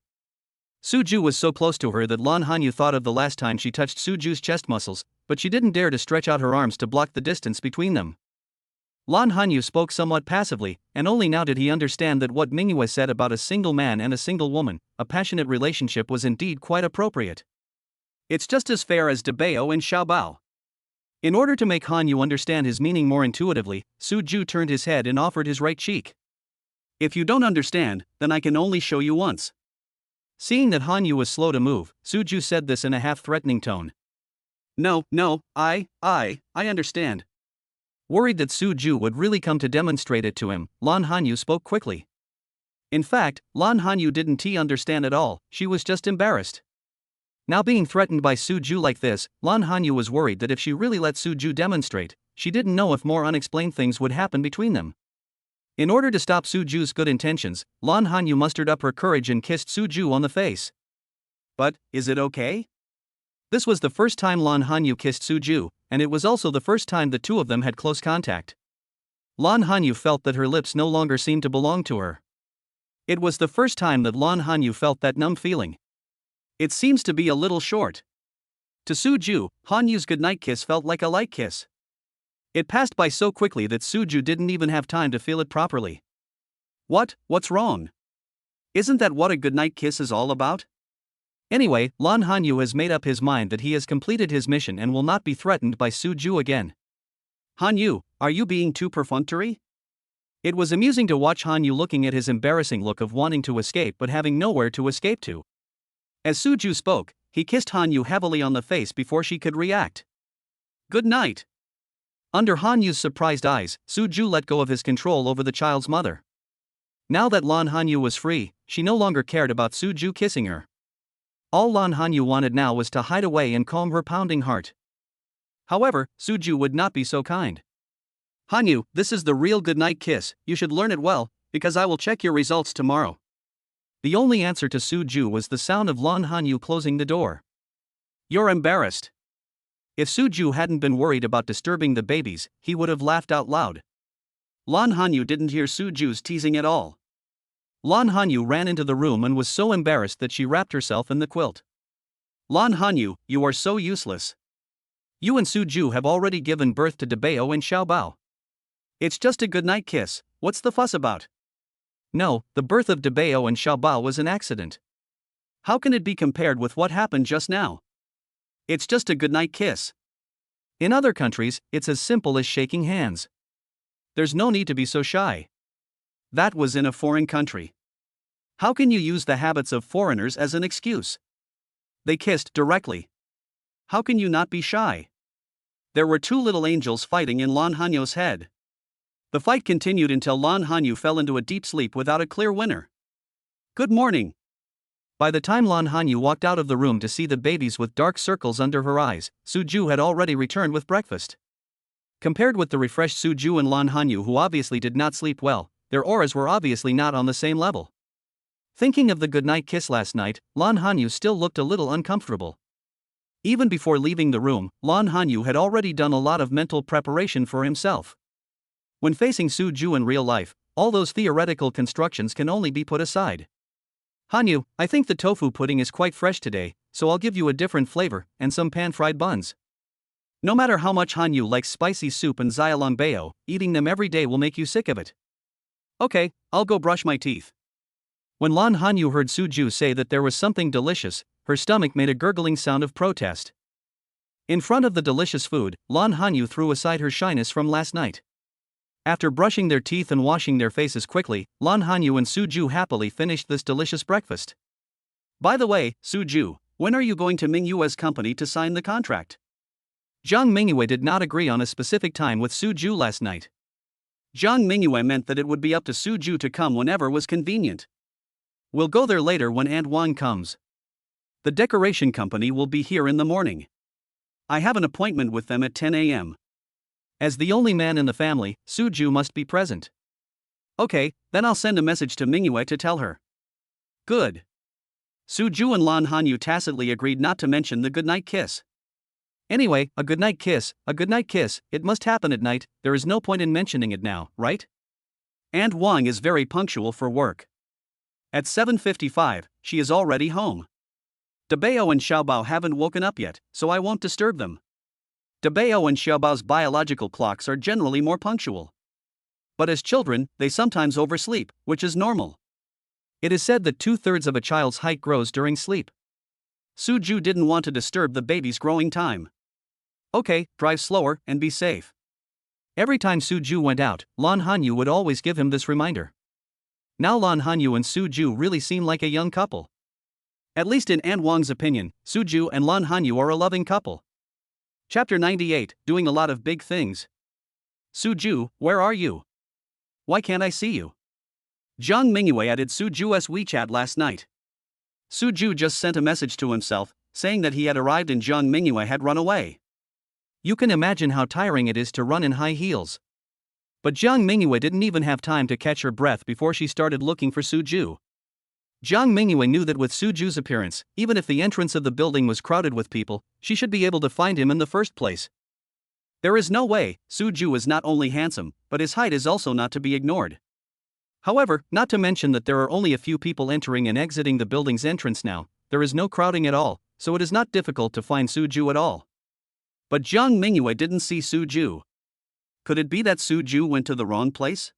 Suju was so close to her that Lan Hanyu thought of the last time she touched Suju's chest muscles, but she didn't dare to stretch out her arms to block the distance between them. Lan Hanyu spoke somewhat passively, and only now did he understand that what Mingyue said about a single man and a single woman, a passionate relationship, was indeed quite appropriate. It's just as fair as Dabeo and Xiaobao. In order to make Hanyu understand his meaning more intuitively, Suju turned his head and offered his right cheek. If you don't understand, then I can only show you once. Seeing that Hanyu was slow to move, Suju said this in a half-threatening tone. No, I understand. Worried that Suju would really come to demonstrate it to him, Lan Hanyu spoke quickly. In fact, Lan Hanyu didn't understand at all, she was just embarrassed. Now being threatened by Suju like this, Lan Hanyu was worried that if she really let Suju demonstrate, she didn't know if more unexplained things would happen between them. In order to stop Suju's good intentions, Lan Hanyu mustered up her courage and kissed Suju on the face. But, is it okay? This was the first time Lan Hanyu kissed Suju, and it was also the first time the two of them had close contact. Lan Hanyu felt that her lips no longer seemed to belong to her. It was the first time that Lan Hanyu felt that numb feeling. It seems to be a little short. To Suju, Hanyu's goodnight kiss felt like a light kiss. It passed by so quickly that Suju didn't even have time to feel it properly. What's wrong? Isn't that what a goodnight kiss is all about? Anyway, Lan Hanyu has made up his mind that he has completed his mission and will not be threatened by Suju again. Hanyu, are you being too perfunctory? It was amusing to watch Hanyu looking at his embarrassing look of wanting to escape but having nowhere to escape to. As Suju spoke, he kissed Hanyu heavily on the face before she could react. Good night. Under Hanyu's surprised eyes, Suju let go of his control over the child's mother. Now that Lan Hanyu was free, she no longer cared about Suju kissing her. All Lan Hanyu wanted now was to hide away and calm her pounding heart. However, Suju would not be so kind. Hanyu, this is the real goodnight kiss, you should learn it well, because I will check your results tomorrow. The only answer to Suju was the sound of Lan Hanyu closing the door. You're embarrassed. If Suju hadn't been worried about disturbing the babies, he would have laughed out loud. Lan Hanyu didn't hear Suju's teasing at all. Lan Hanyu ran into the room and was so embarrassed that she wrapped herself in the quilt. Lan Hanyu, you are so useless. You and Suju have already given birth to Dabeo and Xiaobao. It's just a goodnight kiss, what's the fuss about? No, the birth of Dabeo and Xiaobao was an accident. How can it be compared with what happened just now? It's just a goodnight kiss. In other countries, it's as simple as shaking hands. There's no need to be so shy. That was in a foreign country. How can you use the habits of foreigners as an excuse? They kissed directly. How can you not be shy? There were two little angels fighting in Lan Hanyu's head. The fight continued until Lan Hanyu fell into a deep sleep without a clear winner. Good morning. By the time Lan Hanyu walked out of the room to see the babies with dark circles under her eyes, Suju had already returned with breakfast. Compared with the refreshed Suju and Lan Hanyu, who obviously did not sleep well, their auras were obviously not on the same level. Thinking of the goodnight kiss last night, Lan Hanyu still looked a little uncomfortable. Even before leaving the room, Lan Hanyu had already done a lot of mental preparation for himself. When facing Suju in real life, all those theoretical constructions can only be put aside. Hanyu, I think the tofu pudding is quite fresh today, so I'll give you a different flavor, and some pan-fried buns. No matter how much Hanyu likes spicy soup and xiaolongbao, eating them every day will make you sick of it. Okay, I'll go brush my teeth. When Lan Hanyu heard Suju say that there was something delicious, her stomach made a gurgling sound of protest. In front of the delicious food, Lan Hanyu threw aside her shyness from last night. After brushing their teeth and washing their faces quickly, Lan Hanyu and Suju happily finished this delicious breakfast. By the way, Suju, when are you going to Mingyue's company to sign the contract? Zhang Mingyue did not agree on a specific time with Suju last night. Zhang Mingyue meant that it would be up to Suju to come whenever was convenient. We'll go there later when Aunt Wang comes. The decoration company will be here in the morning. I have an appointment with them at 10 a.m. As the only man in the family, Suju must be present. Okay, then I'll send a message to Mingyue to tell her. Good. Suju and Lan Hanyu tacitly agreed not to mention the goodnight kiss. Anyway, a goodnight kiss, it must happen at night, there is no point in mentioning it now, right? Aunt Wang is very punctual for work. At 7:55, she is already home. Dabao and Xiaobao haven't woken up yet, so I won't disturb them. Dabao and Xiaobao's biological clocks are generally more punctual. But as children, they sometimes oversleep, which is normal. It is said that 2/3 of a child's height grows during sleep. Suju didn't want to disturb the baby's growing time. Okay, drive slower and be safe. Every time Suju went out, Lan Hanyu would always give him this reminder. Now Lan Hanyu and Suju really seem like a young couple. At least in Aunt Wang's opinion, Suju and Lan Hanyu are a loving couple. Chapter 98, Doing a Lot of Big Things. Suju, where are you? Why can't I see you? Zhang Mingyue added Suju's WeChat last night. Suju just sent a message to himself, saying that he had arrived and Zhang Mingyue had run away. You can imagine how tiring it is to run in high heels. But Zhang Mingyue didn't even have time to catch her breath before she started looking for Suju. Zhang Mingyue knew that with Suju's appearance, even if the entrance of the building was crowded with people, she should be able to find him in the first place. There is no way. Suju is not only handsome, but his height is also not to be ignored. However, not to mention that there are only a few people entering and exiting the building's entrance now, there is no crowding at all, so it is not difficult to find Suju at all. But Zhang Mingyue didn't see Suju. Could it be that Suju went to the wrong place?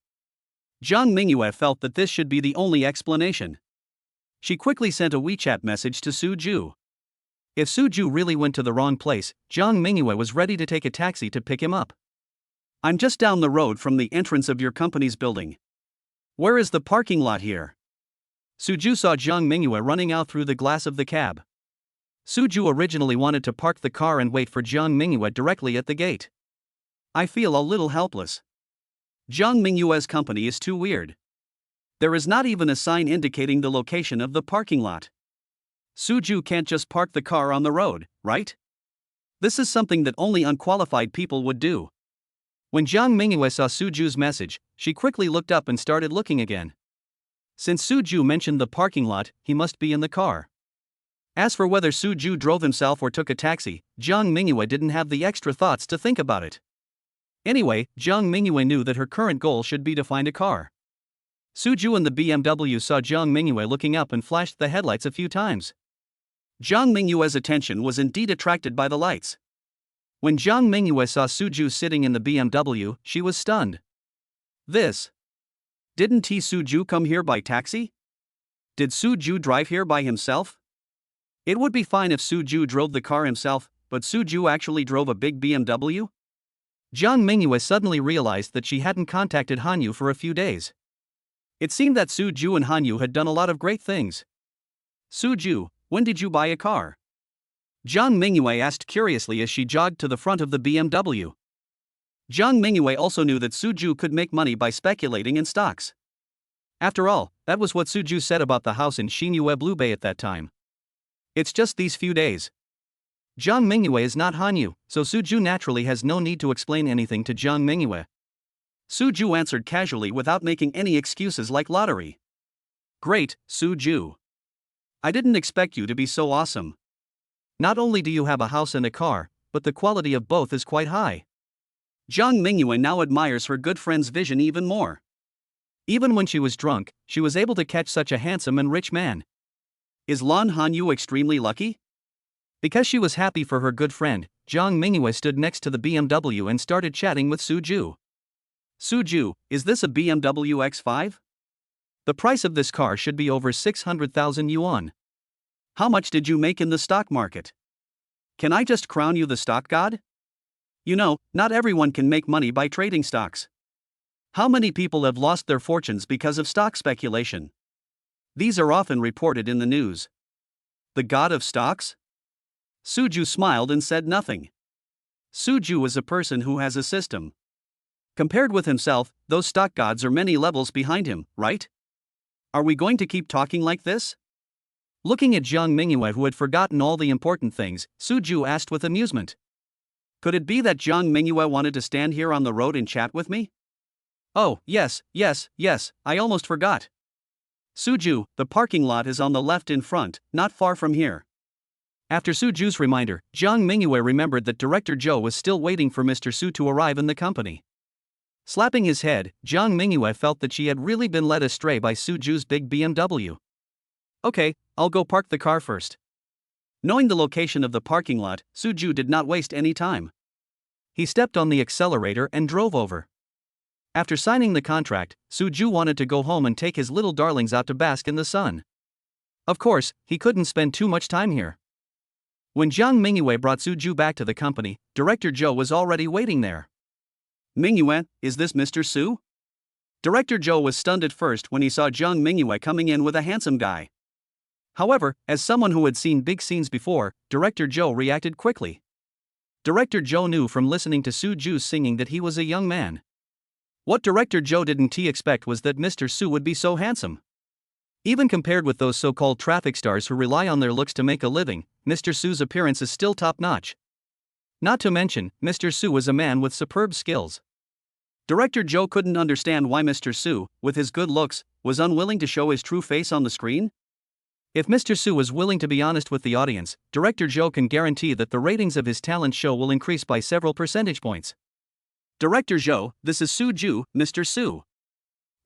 Zhang Mingyue felt that this should be the only explanation. She quickly sent a WeChat message to Suju. If Suju really went to the wrong place, Zhang Mingyue was ready to take a taxi to pick him up. I'm just down the road from the entrance of your company's building. Where is the parking lot here? Suju saw Zhang Mingyue running out through the glass of the cab. Suju originally wanted to park the car and wait for Zhang Mingyue directly at the gate. I feel a little helpless. Zhang Mingyue's company is too weird. There is not even a sign indicating the location of the parking lot. Suju can't just park the car on the road, right? This is something that only unqualified people would do. When Zhang Mingyue saw Suju's message, she quickly looked up and started looking again. Since Suju mentioned the parking lot, he must be in the car. As for whether Suju drove himself or took a taxi, Zhang Mingyue didn't have the extra thoughts to think about it. Anyway, Zhang Mingyue knew that her current goal should be to find a car. Suju and the BMW saw Zhang Mingyue looking up and flashed the headlights a few times. Zhang Mingyue's attention was indeed attracted by the lights. When Zhang Mingyue saw Suju sitting in the BMW, she was stunned. Didn't Suju come here by taxi? Did Suju drive here by himself? It would be fine if Suju drove the car himself, but Suju actually drove a big BMW? Zhang Mingyue suddenly realized that she hadn't contacted Hanyu for a few days. It seemed that Suju and Hanyu had done a lot of great things. Suju, when did you buy a car? Zhang Mingyue asked curiously as she jogged to the front of the BMW. Zhang Mingyue also knew that Suju could make money by speculating in stocks. After all, that was what Suju said about the house in Shinue Blue Bay at that time. It's just these few days. Jiang Mingyue is not Hanyu, so Suju naturally has no need to explain anything to Jiang Mingyue. Suju answered casually without making any excuses like lottery. Great, Suju. I didn't expect you to be so awesome. Not only do you have a house and a car, but the quality of both is quite high. Jiang Mingyue now admires her good friend's vision even more. Even when she was drunk, she was able to catch such a handsome and rich man. Is Lan Hanyu extremely lucky? Because she was happy for her good friend, Jiang Mingyue stood next to the BMW and started chatting with Suju. Suju, is this a BMW X5? The price of this car should be over 600,000 yuan. How much did you make in the stock market? Can I just crown you the stock god? You know, not everyone can make money by trading stocks. How many people have lost their fortunes because of stock speculation? These are often reported in the news. The god of stocks? Suju smiled and said nothing. Suju is a person who has a system. Compared with himself, those stock gods are many levels behind him, right? Are we going to keep talking like this? Looking at Jiang Mingyue, who had forgotten all the important things, Suju asked with amusement. Could it be that Jiang Mingyue wanted to stand here on the road and chat with me? Oh, yes, I almost forgot. Suju, the parking lot is on the left in front, not far from here. After Suju's reminder, Jiang Mingyue remembered that Director Zhou was still waiting for Mr. Su to arrive in the company. Slapping his head, Jiang Mingyue felt that she had really been led astray by Suju's big BMW. Okay, I'll go park the car first. Knowing the location of the parking lot, Suju did not waste any time. He stepped on the accelerator and drove over. After signing the contract, Suju wanted to go home and take his little darlings out to bask in the sun. Of course, he couldn't spend too much time here. When Jiang Mingyue brought Suju back to the company, Director Zhou was already waiting there. Mingyue, is this Mr. Su? Director Zhou was stunned at first when he saw Jiang Mingyue coming in with a handsome guy. However, as someone who had seen big scenes before, Director Zhou reacted quickly. Director Zhou knew from listening to Suju's singing that he was a young man. What Director Zhou didn't expect was that Mr. Su would be so handsome. Even compared with those so-called traffic stars who rely on their looks to make a living, Mr. Su's appearance is still top-notch. Not to mention, Mr. Su is a man with superb skills. Director Zhou couldn't understand why Mr. Su, with his good looks, was unwilling to show his true face on the screen. If Mr. Su was willing to be honest with the audience, Director Zhou can guarantee that the ratings of his talent show will increase by several percentage points. Director Zhou, this is Suju, Mr. Su.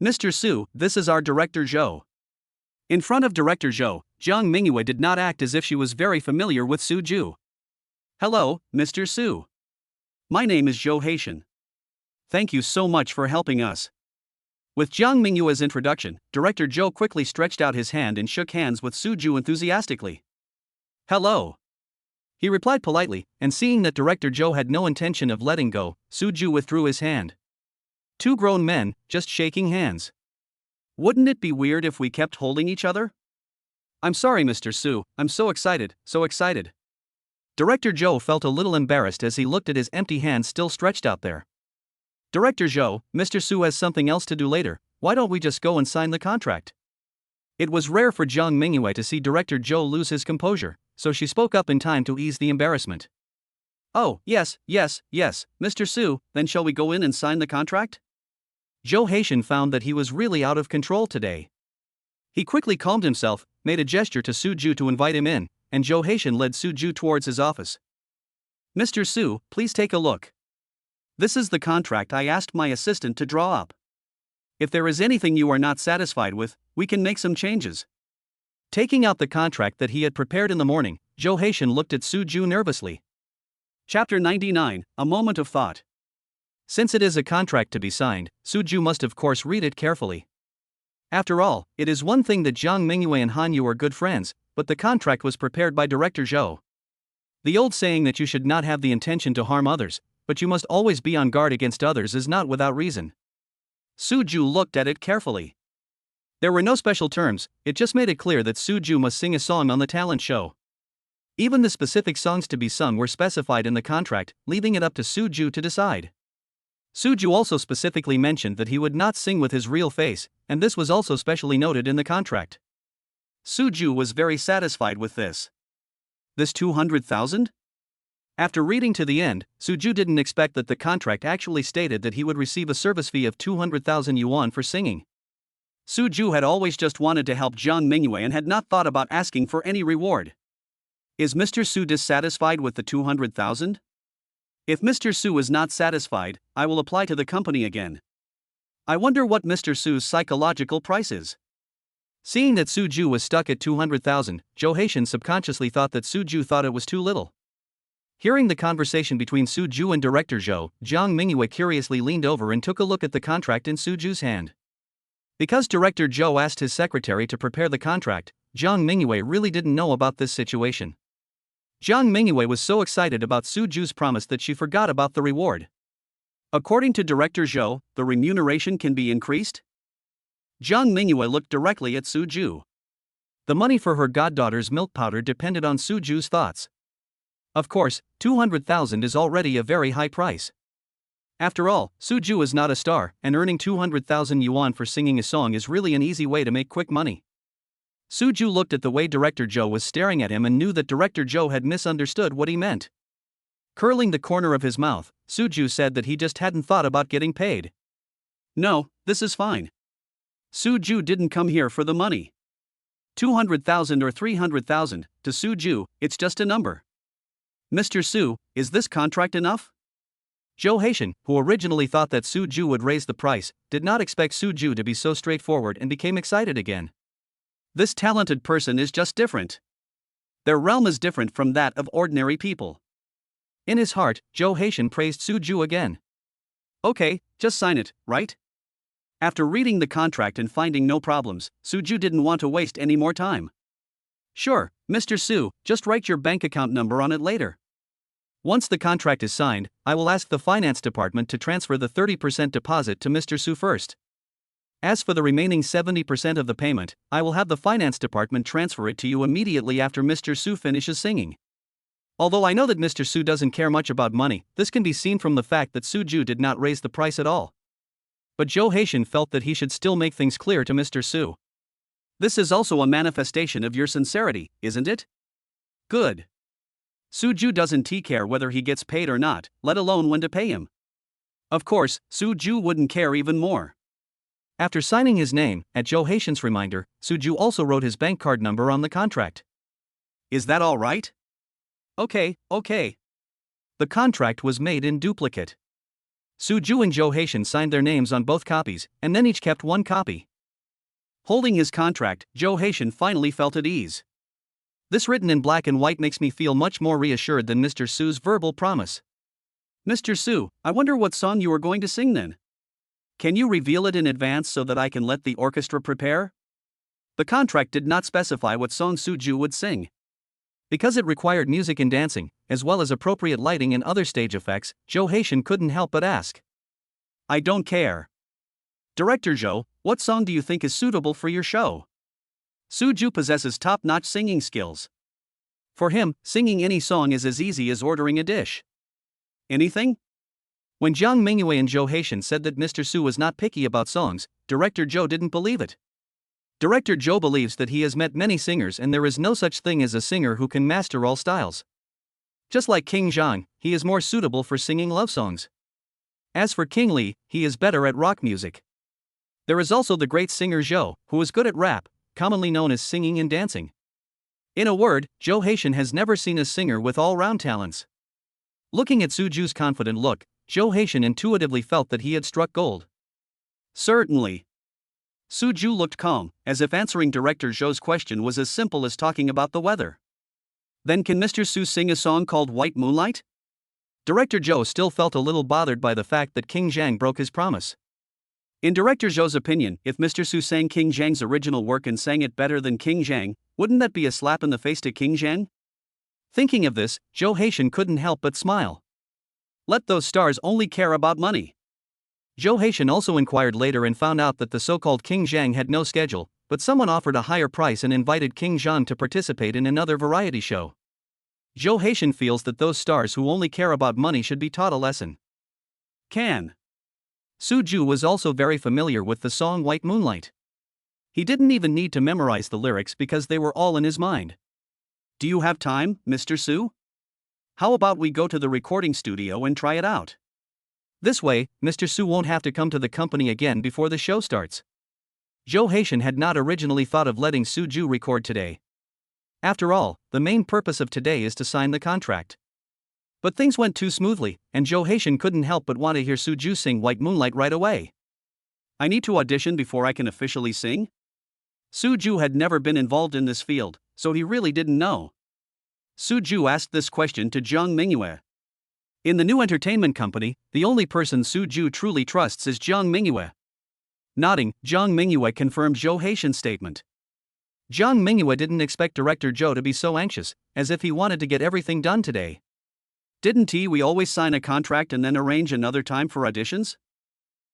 Mr. Su, this is our Director Zhou. In front of Director Zhou, Jiang Mingyue did not act as if she was very familiar with Suju. Hello, Mr. Su. My name is Zhou Haitian. Thank you so much for helping us. With Jiang Mingyue's introduction, Director Zhou quickly stretched out his hand and shook hands with Suju enthusiastically. Hello. He replied politely, and seeing that Director Zhou had no intention of letting go, Suju withdrew his hand. Two grown men, just shaking hands. Wouldn't it be weird if we kept holding each other? I'm sorry, Mr. Su, I'm so excited, so excited. Director Zhou felt a little embarrassed as he looked at his empty hands still stretched out there. Director Zhou, Mr. Su has something else to do later, why don't we just go and sign the contract? It was rare for Jiang Mingyue to see Director Zhou lose his composure, so she spoke up in time to ease the embarrassment. Oh, yes, Mr. Su, then shall we go in and sign the contract? Zhou Haitian found that he was really out of control today. He quickly calmed himself, made a gesture to Suju to invite him in, and Zhou Haitian led Suju towards his office. Mr. Su, please take a look. This is the contract I asked my assistant to draw up. If there is anything you are not satisfied with, we can make some changes. Taking out the contract that he had prepared in the morning, Zhou Haitian looked at Suju nervously. Chapter 99, A Moment of Thought. Since it is a contract to be signed, Suju must of course read it carefully. After all, it is one thing that Jiang Mingyue and Hanyu are good friends, but the contract was prepared by Director Zhou. The old saying that you should not have the intention to harm others, but you must always be on guard against others is not without reason. Suju looked at it carefully. There were no special terms, it just made it clear that Suju must sing a song on the talent show. Even the specific songs to be sung were specified in the contract, leaving it up to Suju to decide. Suju also specifically mentioned that he would not sing with his real face, and this was also specially noted in the contract. Suju was very satisfied with this. This 200,000? After reading to the end, Suju didn't expect that the contract actually stated that he would receive a service fee of 200,000 yuan for singing. Suju had always just wanted to help Jiang Mingyue and had not thought about asking for any reward. Is Mr. Su dissatisfied with the 200,000? If Mr. Su is not satisfied, I will apply to the company again. I wonder what Mr. Su's psychological price is. Seeing that Suju was stuck at 200,000, Zhou Haitian subconsciously thought that Suju thought it was too little. Hearing the conversation between Suju and Director Zhou, Jiang Mingyue curiously leaned over and took a look at the contract in Suju's hand. Because Director Zhou asked his secretary to prepare the contract, Jiang Mingyue really didn't know about this situation. Jiang Mingyue was so excited about Suju's promise that she forgot about the reward. According to Director Zhou, the remuneration can be increased? Jiang Mingyue looked directly at Suju. The money for her goddaughter's milk powder depended on Suju's thoughts. Of course, 200,000 is already a very high price. After all, Suju is not a star, and earning 200,000 yuan for singing a song is really an easy way to make quick money. Suju looked at the way Director Zhou was staring at him and knew that Director Zhou had misunderstood what he meant. Curling the corner of his mouth, Suju said that he just hadn't thought about getting paid. No, this is fine. Suju didn't come here for the money. 200,000 or 300,000, to Suju, it's just a number. Mr. Su, is this contract enough? Zhou Haitian, who originally thought that Suju would raise the price, did not expect Suju to be so straightforward and became excited again. This talented person is just different. Their realm is different from that of ordinary people. In his heart, Zhou Haitian praised Suju again. Okay, just sign it, right? After reading the contract and finding no problems, Suju didn't want to waste any more time. Sure, Mr. Su, just write your bank account number on it later. Once the contract is signed, I will ask the finance department to transfer the 30% deposit to Mr. Su first. As for the remaining 70% of the payment, I will have the finance department transfer it to you immediately after Mr. Su finishes singing. Although I know that Mr. Su doesn't care much about money, this can be seen from the fact that Suju did not raise the price at all. But Zhou Haitian felt that he should still make things clear to Mr. Su. This is also a manifestation of your sincerity, isn't it? Good. Suju doesn't care whether he gets paid or not, let alone when to pay him. Of course, Suju wouldn't care even more. After signing his name, at Zhou Haitian's reminder, Suju also wrote his bank card number on the contract. Is that all right? Okay. The contract was made in duplicate. Suju and Zhou Haitian signed their names on both copies, and then each kept one copy. Holding his contract, Zhou Haitian finally felt at ease. This written in black and white makes me feel much more reassured than Mr. Su's verbal promise. Mr. Su, I wonder what song you are going to sing then. Can you reveal it in advance so that I can let the orchestra prepare? The contract did not specify what song Suju would sing. Because it required music and dancing, as well as appropriate lighting and other stage effects, Zhou Haitian couldn't help but ask. I don't care. Director Zhou, what song do you think is suitable for your show? Suju possesses top-notch singing skills. For him, singing any song is as easy as ordering a dish. Anything? When Jiang Mingyue and Zhou Haitian said that Mr. Su was not picky about songs, Director Zhou didn't believe it. Director Zhou believes that he has met many singers and there is no such thing as a singer who can master all styles. Just like King Zhang, he is more suitable for singing love songs. As for King Li, he is better at rock music. There is also the great singer Zhou, who is good at rap, commonly known as singing and dancing. In a word, Zhou Haitian has never seen a singer with all-round talents. Looking at Suju's confident look, Zhou Haitian intuitively felt that he had struck gold. Certainly. Suju looked calm, as if answering Director Zhou's question was as simple as talking about the weather. Then can Mr. Su sing a song called White Moonlight? Director Zhou still felt a little bothered by the fact that King Zhang broke his promise. In Director Zhou's opinion, if Mr. Su sang King Zhang's original work and sang it better than King Zhang, wouldn't that be a slap in the face to King Zhang? Thinking of this, Zhou Haitian couldn't help but smile. Let those stars only care about money. Zhou Haitian also inquired later and found out that the so-called King Zhang had no schedule, but someone offered a higher price and invited King Zhang to participate in another variety show. Zhou Haitian feels that those stars who only care about money should be taught a lesson. Can Suju was also very familiar with the song White Moonlight. He didn't even need to memorize the lyrics because they were all in his mind. Do you have time, Mr. Su? How about we go to the recording studio and try it out? This way, Mr. Su won't have to come to the company again before the show starts. Jo Haitian had not originally thought of letting Suju record today. After all, the main purpose of today is to sign the contract. But things went too smoothly, and Jo Haitian couldn't help but want to hear Suju sing White Moonlight right away. I need to audition before I can officially sing? Suju had never been involved in this field, so he really didn't know. Suju asked this question to Jung Mingyue. In the new entertainment company, the only person Suju truly trusts is Jung Mingyue. Nodding, Jung Mingyue confirmed Jo Haitian's statement. Jung Mingyue didn't expect Director Jo to be so anxious, as if he wanted to get everything done today. Didn't we always sign a contract and then arrange another time for auditions?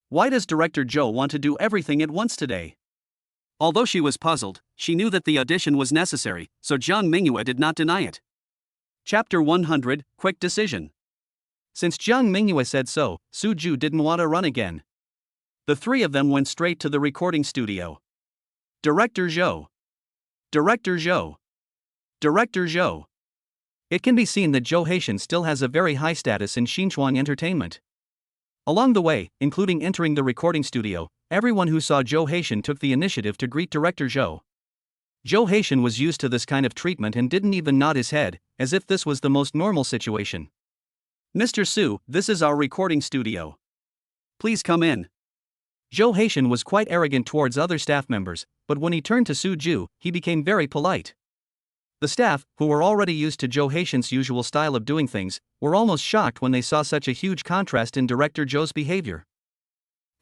Why does Director Jo want to do everything at once today? Although she was puzzled, she knew that the audition was necessary, so Jung Mingyue did not deny it. Chapter 100, Quick Decision. Since Jung Mingyue said so, Suju didn't want to run again. The three of them went straight to the recording studio. Director Jo. Director Jo. Director Jo. It can be seen that Jo Haitian still has a very high status in Xinchuang Entertainment. Along the way, including entering the recording studio, everyone who saw Jo Haitian took the initiative to greet Director Jo. Jo Haitian was used to this kind of treatment and didn't even nod his head, as if this was the most normal situation. Mr. Su, this is our recording studio. Please come in. Jo Haitian was quite arrogant towards other staff members, but when he turned to Suju, he became very polite. The staff, who were already used to Jo Haitian's usual style of doing things, were almost shocked when they saw such a huge contrast in Director Jo's behavior.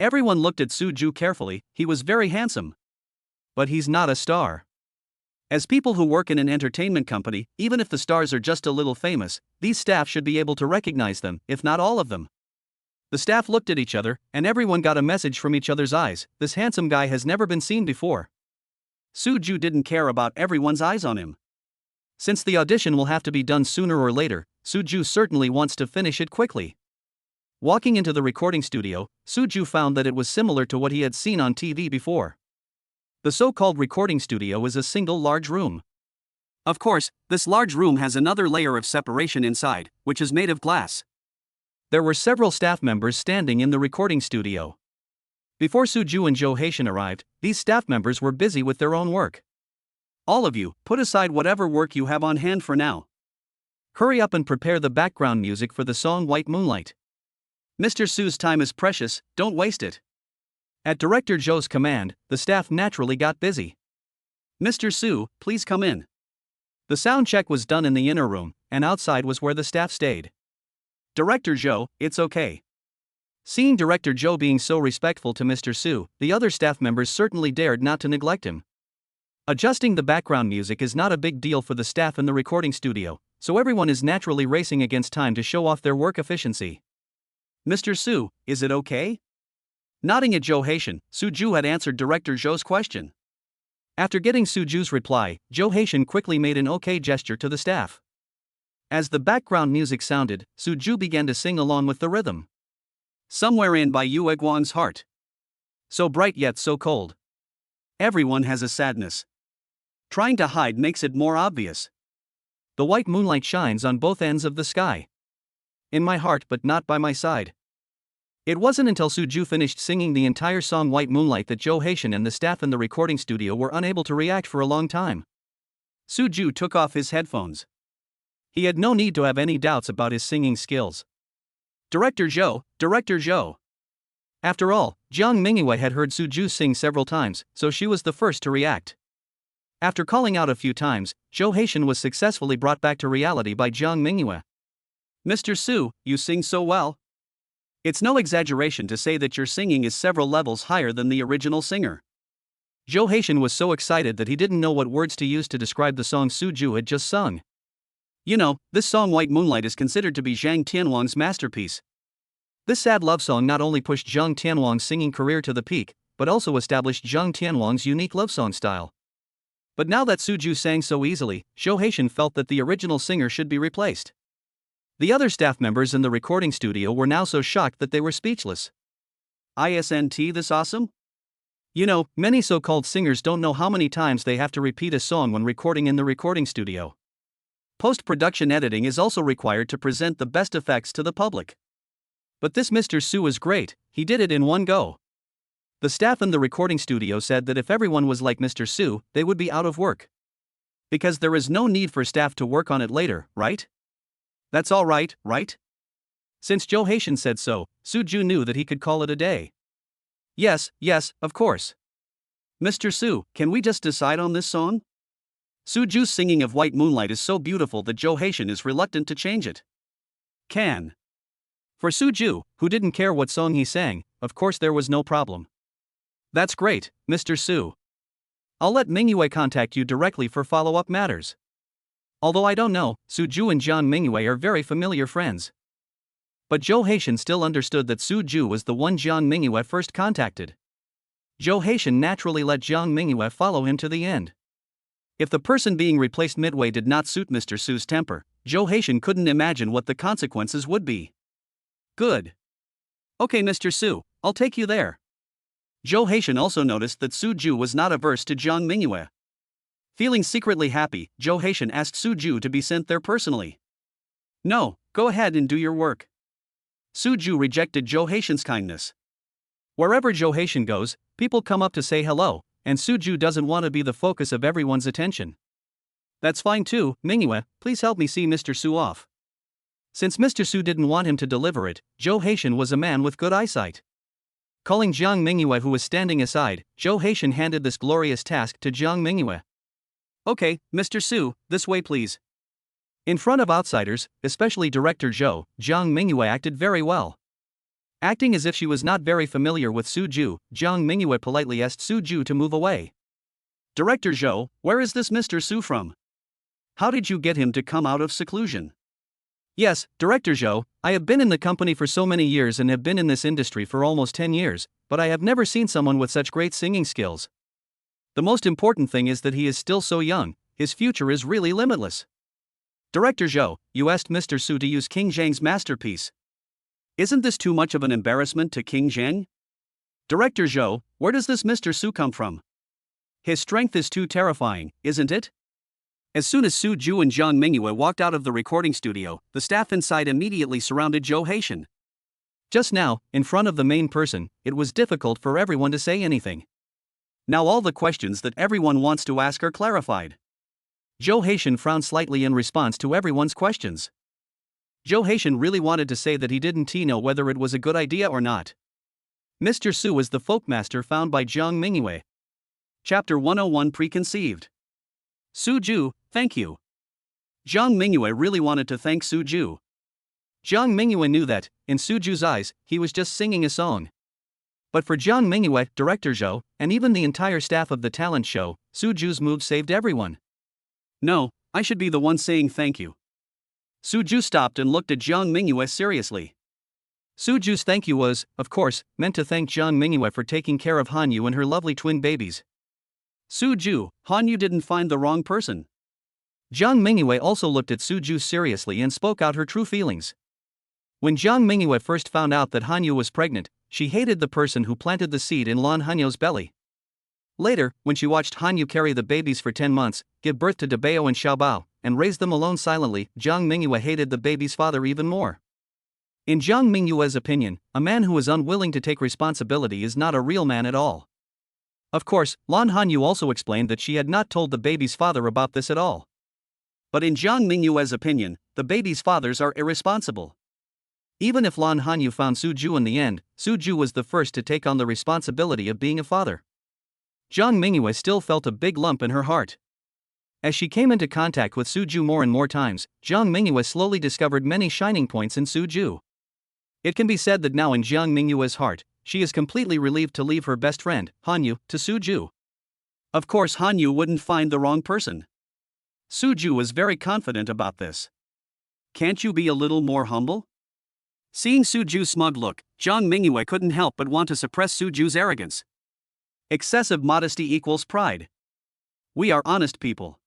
Everyone looked at Suju carefully. He was very handsome. But he's not a star. As people who work in an entertainment company, even if the stars are just a little famous, these staff should be able to recognize them, if not all of them. The staff looked at each other, and everyone got a message from each other's eyes: this handsome guy has never been seen before. Suju didn't care about everyone's eyes on him. Since the audition will have to be done sooner or later, Suju certainly wants to finish it quickly. Walking into the recording studio, Suju found that it was similar to what he had seen on TV before. The so-called recording studio is a single large room. Of course, this large room has another layer of separation inside, which is made of glass. There were several staff members standing in the recording studio. Before Suju and Jo Haitian arrived, these staff members were busy with their own work. All of you, put aside whatever work you have on hand for now. Hurry up and prepare the background music for the song White Moonlight. Mr. Su's time is precious, don't waste it. At Director Jo's command, the staff naturally got busy. Mr. Su, please come in. The sound check was done in the inner room, and outside was where the staff stayed. Director Jo, it's okay. Seeing Director Jo being so respectful to Mr. Su, the other staff members certainly dared not to neglect him. Adjusting the background music is not a big deal for the staff in the recording studio, so everyone is naturally racing against time to show off their work efficiency. Mr. Su, is it okay? Nodding at Jo Haitian, Suju had answered Director Jo's question. After getting Suju's reply, Jo Haitian quickly made an okay gesture to the staff. As the background music sounded, Suju began to sing along with the rhythm. Somewhere in by Yue Guang's heart. So bright yet so cold. Everyone has a sadness. Trying to hide makes it more obvious. The white moonlight shines on both ends of the sky. In my heart but not by my side. It wasn't until Suju finished singing the entire song White Moonlight that Jo Haitian and the staff in the recording studio were unable to react for a long time. Suju took off his headphones. He had no need to have any doubts about his singing skills. Director Jo, Director Jo. After all, Jiang Mingyue had heard Suju sing several times, so she was the first to react. After calling out a few times, Jo Haitian was successfully brought back to reality by Jiang Mingyue. Mr. Su, you sing so well. It's no exaggeration to say that your singing is several levels higher than the original singer. Jo Haitian was so excited that he didn't know what words to use to describe the song Suju had just sung. You know, this song White Moonlight is considered to be Zhang Tianwang's masterpiece. This sad love song not only pushed Zhang Tianwang's singing career to the peak, but also established Zhang Tianwang's unique love song style. But now that Suju sang so easily, Jo Haitian felt that the original singer should be replaced. The other staff members in the recording studio were now so shocked that they were speechless. isn't this awesome? You know, many so-called singers don't know how many times they have to repeat a song when recording in the recording studio. Post-production editing is also required to present the best effects to the public. But this Mr. Su is great, he did it in one go. The staff in the recording studio said that if everyone was like Mr. Su, they would be out of work. Because there is no need for staff to work on it later, right? That's all right, right? Since Joe Haitian said so, Su-ju knew that he could call it a day. Yes, of course. Mr. Su, can we just decide on this song? Su-ju's singing of White Moonlight is so beautiful that Joe Haitian is reluctant to change it. Can. For Su-ju, who didn't care what song he sang, of course there was no problem. That's great, Mr. Su. I'll let Mingyue contact you directly for follow-up matters. Although I don't know, Su-ju and Jiang Mingyue are very familiar friends. But Joe Haitian still understood that Su-ju was the one Jiang Mingyue first contacted. Joe Haitian naturally let Jiang Mingyue follow him to the end. If the person being replaced midway did not suit Mr. Su's temper, Joe Haitian couldn't imagine what the consequences would be. Good. Okay, Mr. Su, I'll take you there. Joe Haitian also noticed that Su-ju was not averse to Jiang Mingyue. Feeling secretly happy, Joe Haitian asked Su-ju to be sent there personally. No, go ahead and do your work. Su-ju rejected Joe Haitian's kindness. Wherever Joe Haitian goes, people come up to say hello, and Su-ju doesn't want to be the focus of everyone's attention. That's fine too, Mingyue, please help me see Mr. Su off. Since Mr. Su didn't want him to deliver it, Joe Haitian was a man with good eyesight. Calling Jiang Mingyue, who was standing aside, Joe Haitian handed this glorious task to Jiang Mingyue. Okay, Mr. Su, this way please. In front of outsiders, especially director Zhou, Jiang Mingyue acted very well. Acting as if she was not very familiar with Su-ju, Jiang Mingyue politely asked Su-ju to move away. Director Zhou, where is this Mr. Su from? How did you get him to come out of seclusion? Yes, Director Zhou, I have been in the company for so many years and have been in this industry for almost 10 years, but I have never seen someone with such great singing skills. The most important thing is that he is still so young, his future is really limitless. Director Zhou, you asked Mr. Su to use King Zhang's masterpiece. Isn't this too much of an embarrassment to King Zhang? Director Zhou, where does this Mr. Su come from? His strength is too terrifying, isn't it? As soon as Su-ju and Jiang Mingyue walked out of the recording studio, the staff inside immediately surrounded Joe Haitian. Just now, in front of the main person, it was difficult for everyone to say anything. Now all the questions that everyone wants to ask are clarified. Joe Haitian frowned slightly in response to everyone's questions. Joe Haitian really wanted to say that he didn't know whether it was a good idea or not. Mr. Su was the folkmaster found by Jiang Mingyue. Chapter 101 Preconceived. Su-ju, thank you. Jiang Mingyue really wanted to thank Su-ju. Jiang Mingyue knew that, in Su-ju's eyes, he was just singing a song. But for Jiang Mingyue, Director Zhou, and even the entire staff of the talent show, Su-ju's move saved everyone. No, I should be the one saying thank you. Su-ju stopped and looked at Jiang Mingyue seriously. Su-ju's thank you was, of course, meant to thank Jiang Mingyue for taking care of Hanyu and her lovely twin babies. Su-ju, Hanyu didn't find the wrong person. Jiang Mingyue also looked at Su-ju seriously and spoke out her true feelings. When Jiang Mingyue first found out that Hanyu was pregnant, she hated the person who planted the seed in Lan Hanyu's belly. Later, when she watched Hanyu carry the babies for 10 months, give birth to Dabao and Xiaobao, and raise them alone silently, Jiang Mingyue hated the baby's father even more. In Jiang Mingyue's opinion, a man who is unwilling to take responsibility is not a real man at all. Of course, Lan Hanyu also explained that she had not told the baby's father about this at all. But in Jiang Mingyue's opinion, the baby's fathers are irresponsible. Even if Lan Hanyu found Su-ju in the end, Su-ju was the first to take on the responsibility of being a father. Jiang Mingyue still felt a big lump in her heart. As she came into contact with Su-ju more and more times, Jiang Mingyue slowly discovered many shining points in Su-ju. It can be said that now in Jiang Mingyue's heart, she is completely relieved to leave her best friend, Hanyu, to Su-ju. Of course Hanyu wouldn't find the wrong person. Su-ju was very confident about this. Can't you be a little more humble? Seeing Su-ju's smug look, Jiang Mingyue couldn't help but want to suppress Su-ju's arrogance. Excessive modesty equals pride. We are honest people.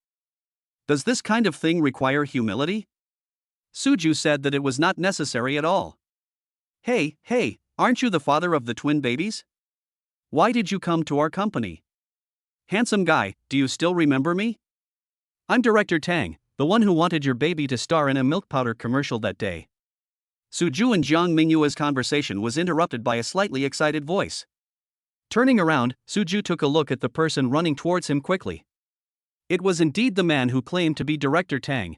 Does this kind of thing require humility? Su-ju said that it was not necessary at all. Hey, Aren't you the father of the twin babies? Why did you come to our company? Handsome guy, do you still remember me? I'm Director Tang, the one who wanted your baby to star in a milk powder commercial that day. Suju and Jiang Mingyue's conversation was interrupted by a slightly excited voice. Turning around, Suju took a look at the person running towards him quickly. It was indeed the man who claimed to be Director Tang.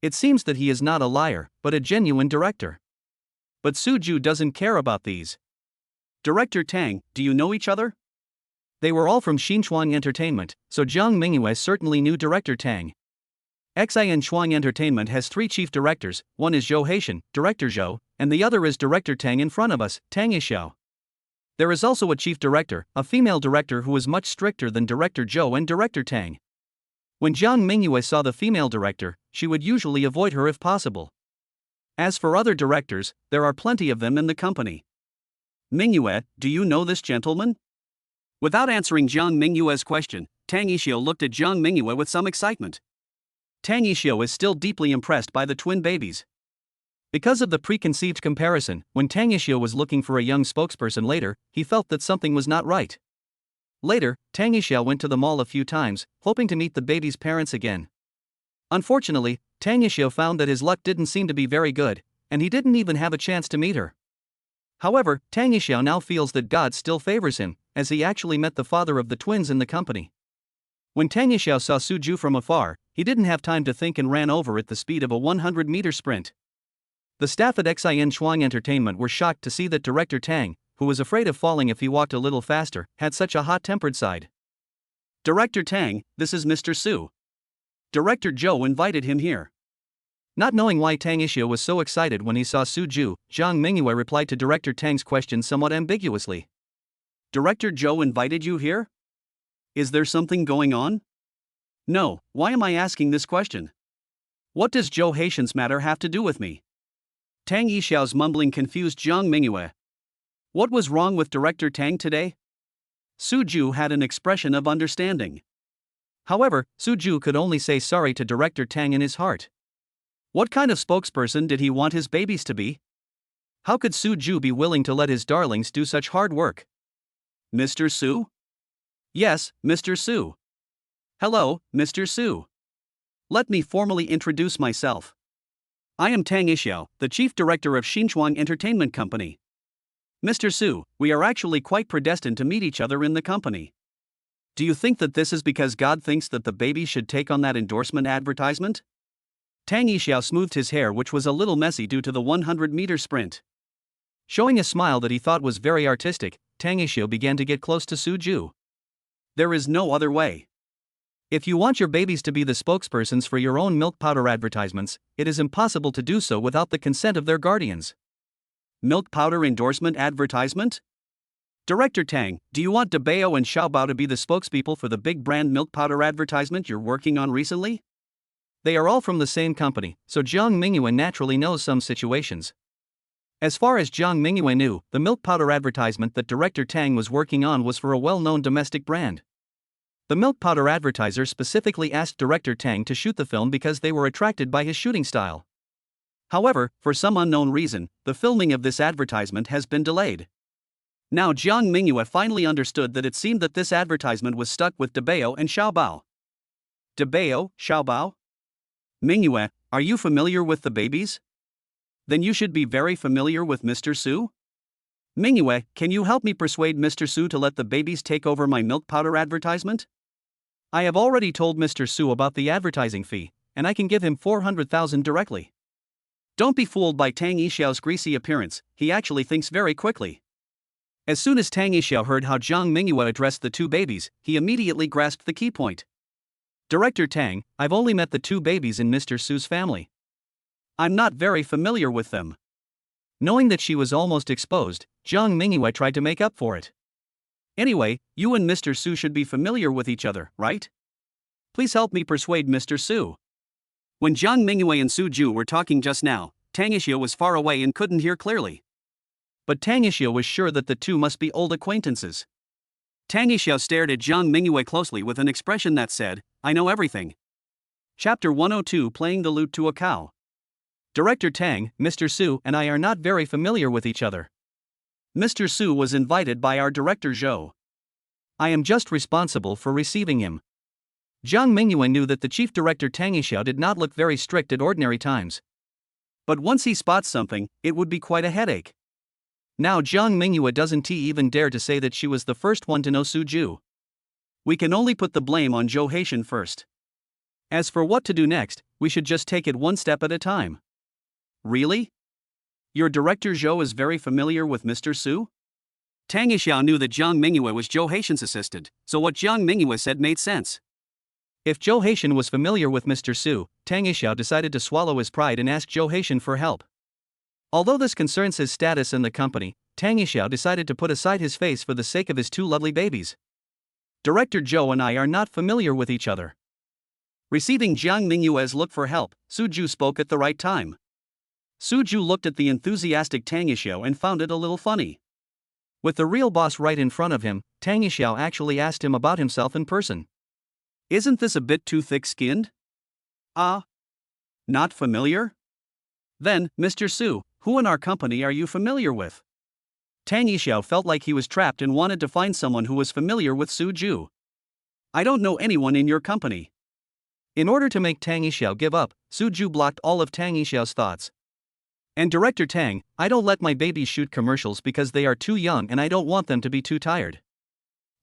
It seems that he is not a liar, but a genuine director. But Suju doesn't care about these. Director Tang, do you know each other? They were all from Xinchuang Entertainment, so Jiang Mingyue certainly knew Director Tang. Xinchuang Entertainment has 3 chief directors, one is Zhou Haitian, Director Zhou, and the other is Director Tang in front of us, Tang Yixiao. There is also a chief director, a female director who is much stricter than Director Zhou and Director Tang. When Jiang Mingyue saw the female director, she would usually avoid her if possible. As for other directors, there are plenty of them in the company. Mingyue, do you know this gentleman? Without answering Jiang Mingyue's question, Tang Yixiao looked at Jiang Mingyue with some excitement. Tang Yixiao is still deeply impressed by the twin babies. Because of the preconceived comparison, when Tang Yixiao was looking for a young spokesperson later, he felt that something was not right. Later, Tang Yixiao went to the mall a few times, hoping to meet the baby's parents again. Unfortunately, Tang Yixiao found that his luck didn't seem to be very good, and he didn't even have a chance to meet her. However, Tang Yixiao now feels that God still favors him, as he actually met the father of the twins in the company. When Tang Yixiao saw Suju from afar, he didn't have time to think and ran over at the speed of a 100-meter sprint. The staff at Xinchuang Entertainment were shocked to see that Director Tang, who was afraid of falling if he walked a little faster, had such a hot-tempered side. Director Tang, this is Mr. Su. Director Zhou invited him here. Not knowing why Tang Yixiao was so excited when he saw Suju, Jiang Mingyue replied to Director Tang's question somewhat ambiguously. Director Zhou invited you here? Is there something going on? No, why am I asking this question? What does Zhou Haitian's matter have to do with me? Tang Yixiao's mumbling confused Jiang Mingyue. What was wrong with Director Tang today? Suju had an expression of understanding. However, Suju could only say sorry to Director Tang in his heart. What kind of spokesperson did he want his babies to be? How could Suju be willing to let his darlings do such hard work? Mr. Su? Yes, Mr. Su. Hello, Mr. Su. Let me formally introduce myself. I am Tang Yixiao, the chief director of Xinchuang Entertainment Company. Mr. Su, we are actually quite predestined to meet each other in the company. Do you think that this is because God thinks that the baby should take on that endorsement advertisement? Tang Yixiao smoothed his hair, which was a little messy due to the 100-meter sprint. Showing a smile that he thought was very artistic, Tang Yixiao began to get close to Suju. There is no other way. If you want your babies to be the spokespersons for your own milk powder advertisements, it is impossible to do so without the consent of their guardians. Milk powder endorsement advertisement? Director Tang, do you want Debao and Xiaobao to be the spokespeople for the big brand milk powder advertisement you're working on recently? They are all from the same company, so Jiang Mingyue naturally knows some situations. As far as Jiang Mingyue knew, the milk powder advertisement that Director Tang was working on was for a well-known domestic brand. The milk powder advertiser specifically asked Director Tang to shoot the film because they were attracted by his shooting style. However, for some unknown reason, the filming of this advertisement has been delayed. Now Jiang Mingyue finally understood that it seemed that this advertisement was stuck with Debao and Xiaobao. Debao, Xiaobao? Mingyue, are you familiar with the babies? Then you should be very familiar with Mr. Su? Mingyue, can you help me persuade Mr. Su to let the babies take over my milk powder advertisement? I have already told Mr. Su about the advertising fee, and I can give him 400,000 directly. Don't be fooled by Tang Yixiao's greasy appearance, he actually thinks very quickly. As soon as Tang Yixiao heard how Jiang Mingyue addressed the 2 babies, he immediately grasped the key point. Director Tang, I've only met the 2 babies in Mr. Su's family. I'm not very familiar with them. Knowing that she was almost exposed, Jiang Mingyue tried to make up for it. Anyway, you and Mr. Su should be familiar with each other, right? Please help me persuade Mr. Su. When Jiang Mingyue and Suju were talking just now, Tang Yixiao was far away and couldn't hear clearly. But Tang Yixiao was sure that the 2 must be old acquaintances. Tang Yixiao stared at Jiang Mingyue closely with an expression that said, I know everything. Chapter 102, Playing the Lute to a Cow. Director Tang, Mr. Su and I are not very familiar with each other. Mr. Su was invited by our director Zhou. I am just responsible for receiving him. Jiang Mingyue knew that the chief director Tang Yishao did not look very strict at ordinary times. But once he spots something, it would be quite a headache. Now Jiang Mingyue doesn't even dare to say that she was the first one to know Su Ju. We can only put the blame on Zhou Haitian first. As for what to do next, we should just take it one step at a time. Really? Your director Zhou is very familiar with Mr. Su? Tang Yishao knew that Jiang Mingyue was Zhou Haitian's assistant, so what Jiang Mingyue said made sense. If Zhou Haitian was familiar with Mr. Su, Tang Yishao decided to swallow his pride and ask Zhou Haitian for help. Although this concerns his status in the company, Tang Yishao decided to put aside his face for the sake of his two lovely babies. Director Zhou and I are not familiar with each other. Receiving Jiang Mingyue's look for help, Su Ju spoke at the right time. Su Ju looked at the enthusiastic Tang Yishao and found it a little funny. With the real boss right in front of him, Tang Yishao actually asked him about himself in person. Isn't this a bit too thick-skinned? Not familiar? Then, Mr. Su, who in our company are you familiar with? Tang Yishao felt like he was trapped and wanted to find someone who was familiar with Su Ju. I don't know anyone in your company. In order to make Tang Yishao give up, Su Ju blocked all of Tang Yishao's thoughts. And Director Tang, I don't let my babies shoot commercials because they are too young and I don't want them to be too tired.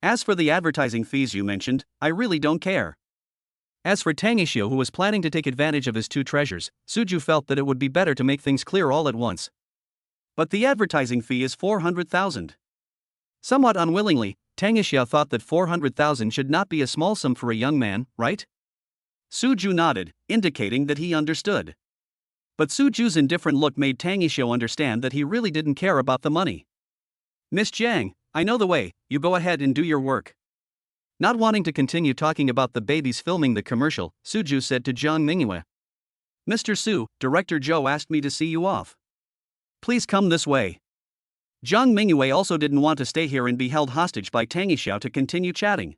As for the advertising fees you mentioned, I really don't care. As for Tang Yishao, who was planning to take advantage of his two treasures, Su Ju felt that it would be better to make things clear all at once. But the advertising fee is 400,000. Somewhat unwillingly, Tang Yishao thought that 400,000 should not be a small sum for a young man, right? Su Ju nodded, indicating that he understood. But Su Ju's indifferent look made Tang Yishao understand that he really didn't care about the money. Miss Jiang, I know the way, you go ahead and do your work. Not wanting to continue talking about the babies filming the commercial, Su Ju said to Jiang Mingyue. Mr. Su, Director Zhou asked me to see you off. Please come this way. Jiang Mingyue also didn't want to stay here and be held hostage by Tang Yishao to continue chatting.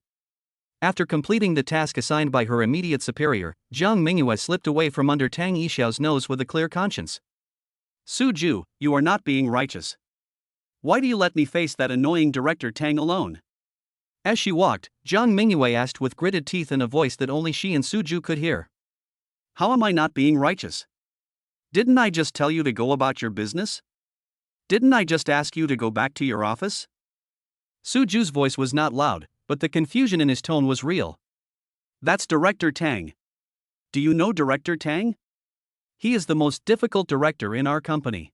After completing the task assigned by her immediate superior, Jiang Mingyue slipped away from under Tang Yishao's nose with a clear conscience. Su Ju, you are not being righteous. Why do you let me face that annoying Director Tang alone? As she walked, Jiang Mingyue asked with gritted teeth in a voice that only she and Su Ju could hear. How am I not being righteous? Didn't I just tell you to go about your business? Didn't I just ask you to go back to your office? Su Ju's voice was not loud, but the confusion in his tone was real. That's Director Tang. Do you know Director Tang? He is the most difficult director in our company.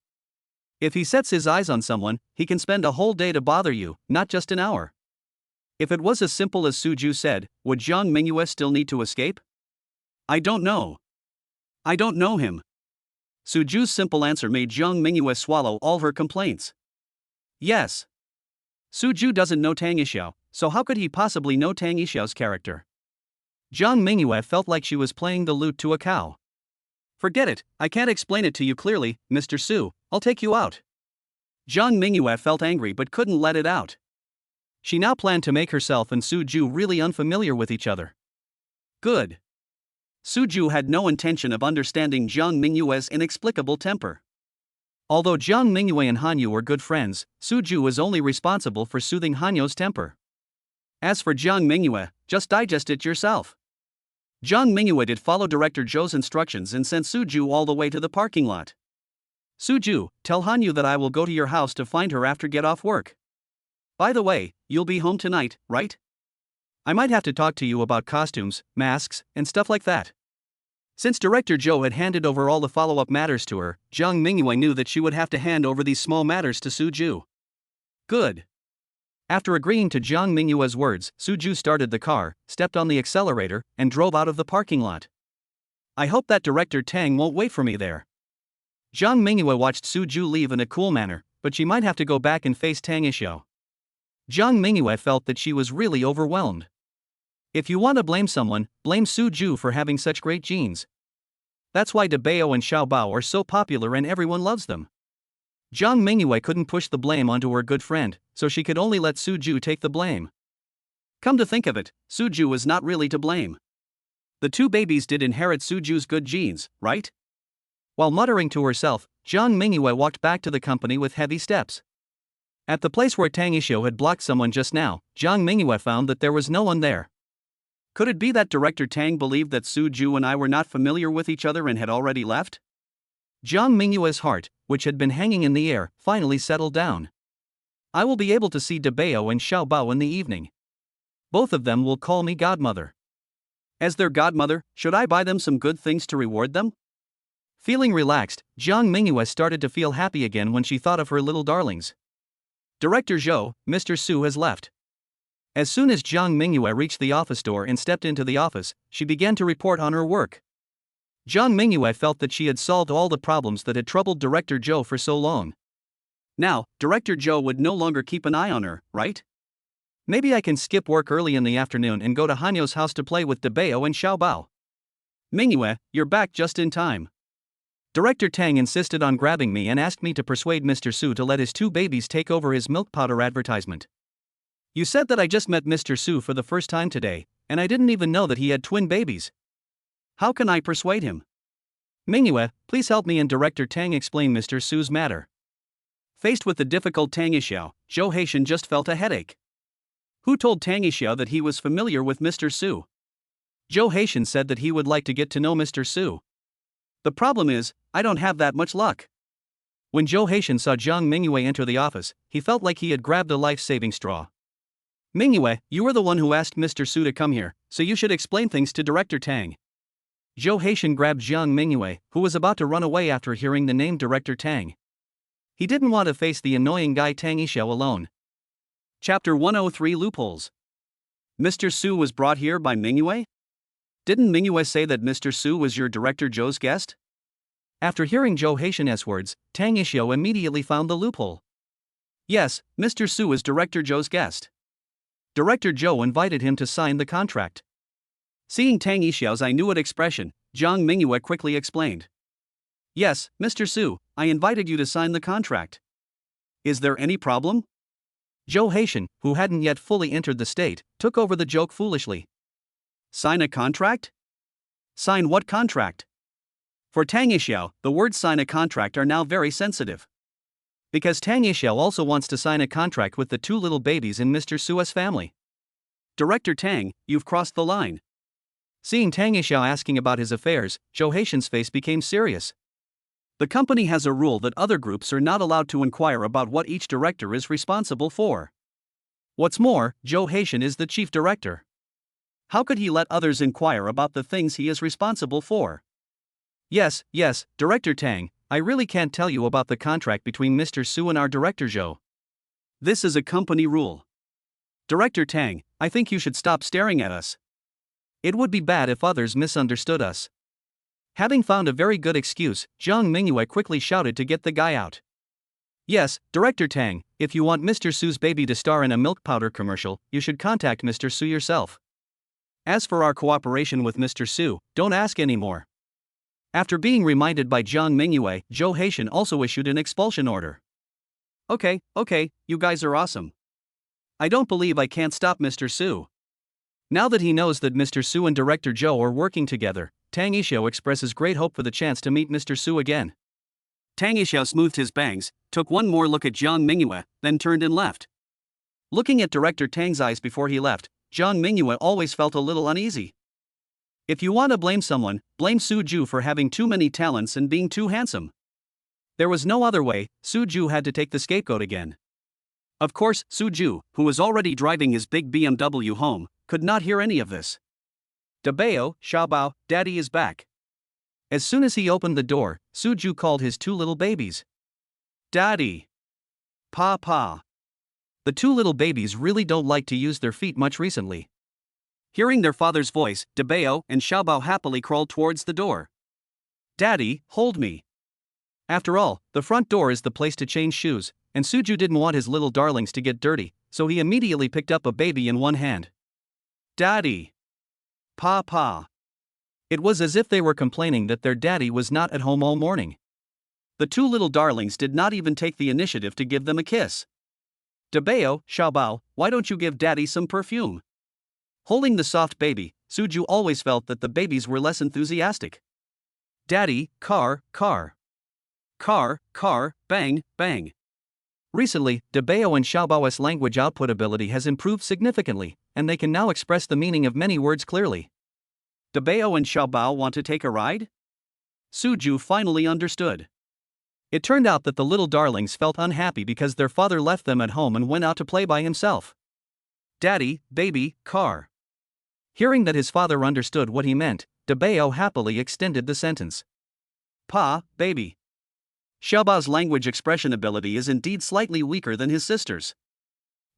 If he sets his eyes on someone, he can spend a whole day to bother you, not just an hour. If it was as simple as Su Ju said, would Jiang Mingyue still need to escape? I don't know. I don't know him. Su Ju's simple answer made Jiang Mingyue swallow all her complaints. Yes. Su Ju doesn't know Tang Yishao, so how could he possibly know Tang Yishao's character? Jiang Mingyue felt like she was playing the lute to a cow. Forget it, I can't explain it to you clearly, Mr. Su, I'll take you out. Jiang Mingyue felt angry but couldn't let it out. She now planned to make herself and Su Ju really unfamiliar with each other. Good. Su Ju had no intention of understanding Jiang Mingyue's inexplicable temper. Although Jiang Mingyue and Hanyu were good friends, Su Ju was only responsible for soothing Hanyu's temper. As for Jiang Mingyue, just digest it yourself. Jiang Mingyue did follow Director Zhou's instructions and sent Su Ju all the way to the parking lot. Su Ju, tell Hanyu that I will go to your house to find her after get off work. By the way, you'll be home tonight, right? I might have to talk to you about costumes, masks, and stuff like that. Since Director Zhou had handed over all the follow-up matters to her, Jiang Mingyue knew that she would have to hand over these small matters to Su Ju. Good. After agreeing to Jiang Mingyue's words, Su Ju started the car, stepped on the accelerator, and drove out of the parking lot. I hope that Director Tang won't wait for me there. Jiang Mingyue watched Su Ju leave in a cool manner, but she might have to go back and face Tang Yishao. Jiang Mingyue felt that she was really overwhelmed. If you want to blame someone, blame Su Ju for having such great genes. That's why De Bao and Xiao Bao are so popular and everyone loves them. Jiang Mingyue couldn't push the blame onto her good friend, so she could only let Su Ju take the blame. Come to think of it, Su Ju was not really to blame. The two babies did inherit Su Ju's good genes, right? While muttering to herself, Jiang Mingyue walked back to the company with heavy steps. At the place where Tang Isho had blocked someone just now, Jiang Mingyue found that there was no one there. Could it be that Director Tang believed that Su Ju and I were not familiar with each other and had already left? Jiang Mingyue's heart, which had been hanging in the air, finally settled down. I will be able to see Dabeo and Xiao Bao in the evening. Both of them will call me godmother. As their godmother, should I buy them some good things to reward them? Feeling relaxed, Jiang Mingyue started to feel happy again when she thought of her little darlings. Director Zhou, Mr. Su has left. As soon as Jiang Mingyue reached the office door and stepped into the office, she began to report on her work. Jiang Mingyue felt that she had solved all the problems that had troubled Director Zhou for so long. Now, Director Zhou would no longer keep an eye on her, right? Maybe I can skip work early in the afternoon and go to Hanyo's house to play with Dabeo and Xiao Bao. Mingyue, you're back just in time. Director Tang insisted on grabbing me and asked me to persuade Mr. Su to let his two babies take over his milk powder advertisement. You said that I just met Mr. Su for the first time today, and I didn't even know that he had twin babies. How can I persuade him? Mingyue, please help me and Director Tang explain Mr. Su's matter. Faced with the difficult Tang Ishiao, Zhou Haitian just felt a headache. Who told Tang Ishiao that he was familiar with Mr. Su? Zhou Haitian said that he would like to get to know Mr. Su. The problem is, I don't have that much luck. When Zhou Haitian saw Jiang Mingyue enter the office, he felt like he had grabbed a life-saving straw. Mingyue, you were the one who asked Mr. Su to come here, so you should explain things to Director Tang. Zhou Haitian grabbed Jiang Mingyue, who was about to run away after hearing the name Director Tang. He didn't want to face the annoying guy Tang Ishiao alone. Chapter 103 Loopholes. Mr. Su was brought here by Mingyue? Didn't Mingyue say that Mr. Su was your Director Zhou's guest? After hearing Zhou Haitian's words, Tang Ishiao immediately found the loophole. Yes, Mr. Su is Director Zhou's guest. Director Zhou invited him to sign the contract. Seeing Tang Ishiao's I knew it expression, Jiang Mingyue quickly explained. Yes, Mr. Su, I invited you to sign the contract. Is there any problem? Zhou Haitian, who hadn't yet fully entered the state, took over the joke foolishly. Sign a contract? Sign what contract? For Tang Ishiao, the words sign a contract are now very sensitive. Because Tang Ishiao also wants to sign a contract with the two little babies in Mr. Su's family. Director Tang, you've crossed the line. Seeing Tang Ishiao asking about his affairs, Zhou Haitian's face became serious. The company has a rule that other groups are not allowed to inquire about what each director is responsible for. What's more, Zhou Haitian is the chief director. How could he let others inquire about the things he is responsible for? Yes, Director Tang, I really can't tell you about the contract between Mr. Su and our Director Zhou. This is a company rule. Director Tang, I think you should stop staring at us. It would be bad if others misunderstood us. Having found a very good excuse, Jiang Mingyue quickly shouted to get the guy out. Yes, Director Tang, if you want Mr. Su's baby to star in a milk powder commercial, you should contact Mr. Su yourself. As for our cooperation with Mr. Su, don't ask anymore. After being reminded by Jiang Mingyue, Zhou Haitian also issued an expulsion order. Okay, you guys are awesome. I don't believe I can't stop Mr. Su. Now that he knows that Mr. Su and Director Zhou are working together, Tang Ishiao expresses great hope for the chance to meet Mr. Su again. Tang Ishiao smoothed his bangs, took one more look at Jiang Mingyue, then turned and left. Looking at Director Tang's eyes before he left, Jiang Mingyue always felt a little uneasy. If you want to blame someone, blame Su Ju for having too many talents and being too handsome. There was no other way, Su Ju had to take the scapegoat again. Of course, Su Ju, who was already driving his big BMW home, could not hear any of this. Dabeo, Xiaobao, Daddy is back. As soon as he opened the door, Su Ju called his two little babies. Daddy. Papa. The two little babies really don't like to use their feet much recently. Hearing their father's voice, Dabeo and Xiaobao happily crawled towards the door. Daddy, hold me. After all, the front door is the place to change shoes, and Su Ju didn't want his little darlings to get dirty, so he immediately picked up a baby in one hand. Daddy. Papa. It was as if they were complaining that their daddy was not at home all morning. The two little darlings did not even take the initiative to give them a kiss. Dabeo, Xiaobao, why don't you give Daddy some perfume? Holding the soft baby, Su Ju always felt that the babies were less enthusiastic. Daddy, car, car. Car, car, bang, bang. Recently, Dabeo and Xiaobao's language output ability has improved significantly, and they can now express the meaning of many words clearly. Dabeo and Xiaobao want to take a ride? Suju finally understood. It turned out that the little darlings felt unhappy because their father left them at home and went out to play by himself. Daddy, baby, car. Hearing that his father understood what he meant, Dabeo happily extended the sentence. Pa, baby. Xiaobao's language expression ability is indeed slightly weaker than his sister's.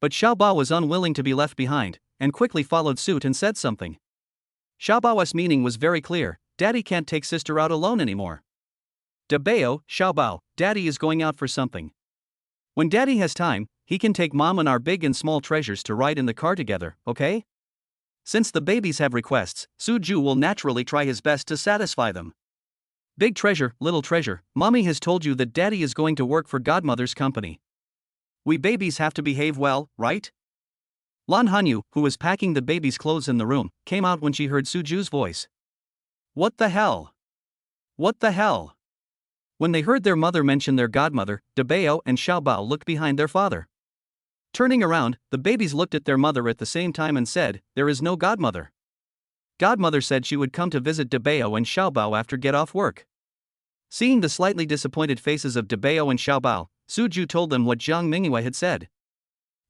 But Xiaobao was unwilling to be left behind, and quickly followed suit and said something. Xiaobao's meaning was very clear: Daddy can't take sister out alone anymore. Dabeo, Xiaobao, Daddy is going out for something. When Daddy has time, he can take Mom and our big and small treasures to ride in the car together, okay? Since the babies have requests, Suju will naturally try his best to satisfy them. Big treasure, little treasure, Mommy has told you that Daddy is going to work for Godmother's company. We babies have to behave well, right? Lan Hanyu, who was packing the baby's clothes in the room, came out when she heard Suju's voice. What the hell? What the hell? When they heard their mother mention their godmother, Dabeo and Xiaobao looked behind their father. Turning around, the babies looked at their mother at the same time and said, "There is no godmother." Godmother said she would come to visit Dabeo and Xiaobao after get off work. Seeing the slightly disappointed faces of Dabeo and Xiaobao, Suju told them what Jiang Mingyue had said.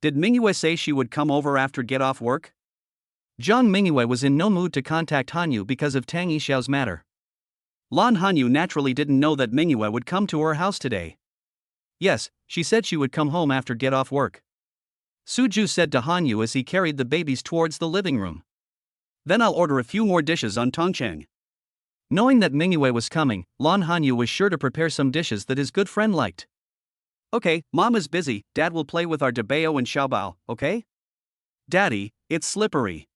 Did Mingyue say she would come over after get off work? Jiang Mingyue was in no mood to contact Hanyu because of Tang Yixiao's matter. Lan Hanyu naturally didn't know that Mingyue would come to her house today. Yes, she said she would come home after get off work. Suju said to Hanyu as he carried the babies towards the living room. Then I'll order a few more dishes on Tongcheng. Knowing that Mingyue was coming, Lan Hanyu was sure to prepare some dishes that his good friend liked. Okay, Mom is busy, Dad will play with our Dabeo and Xiaobao, okay? Daddy, it's slippery.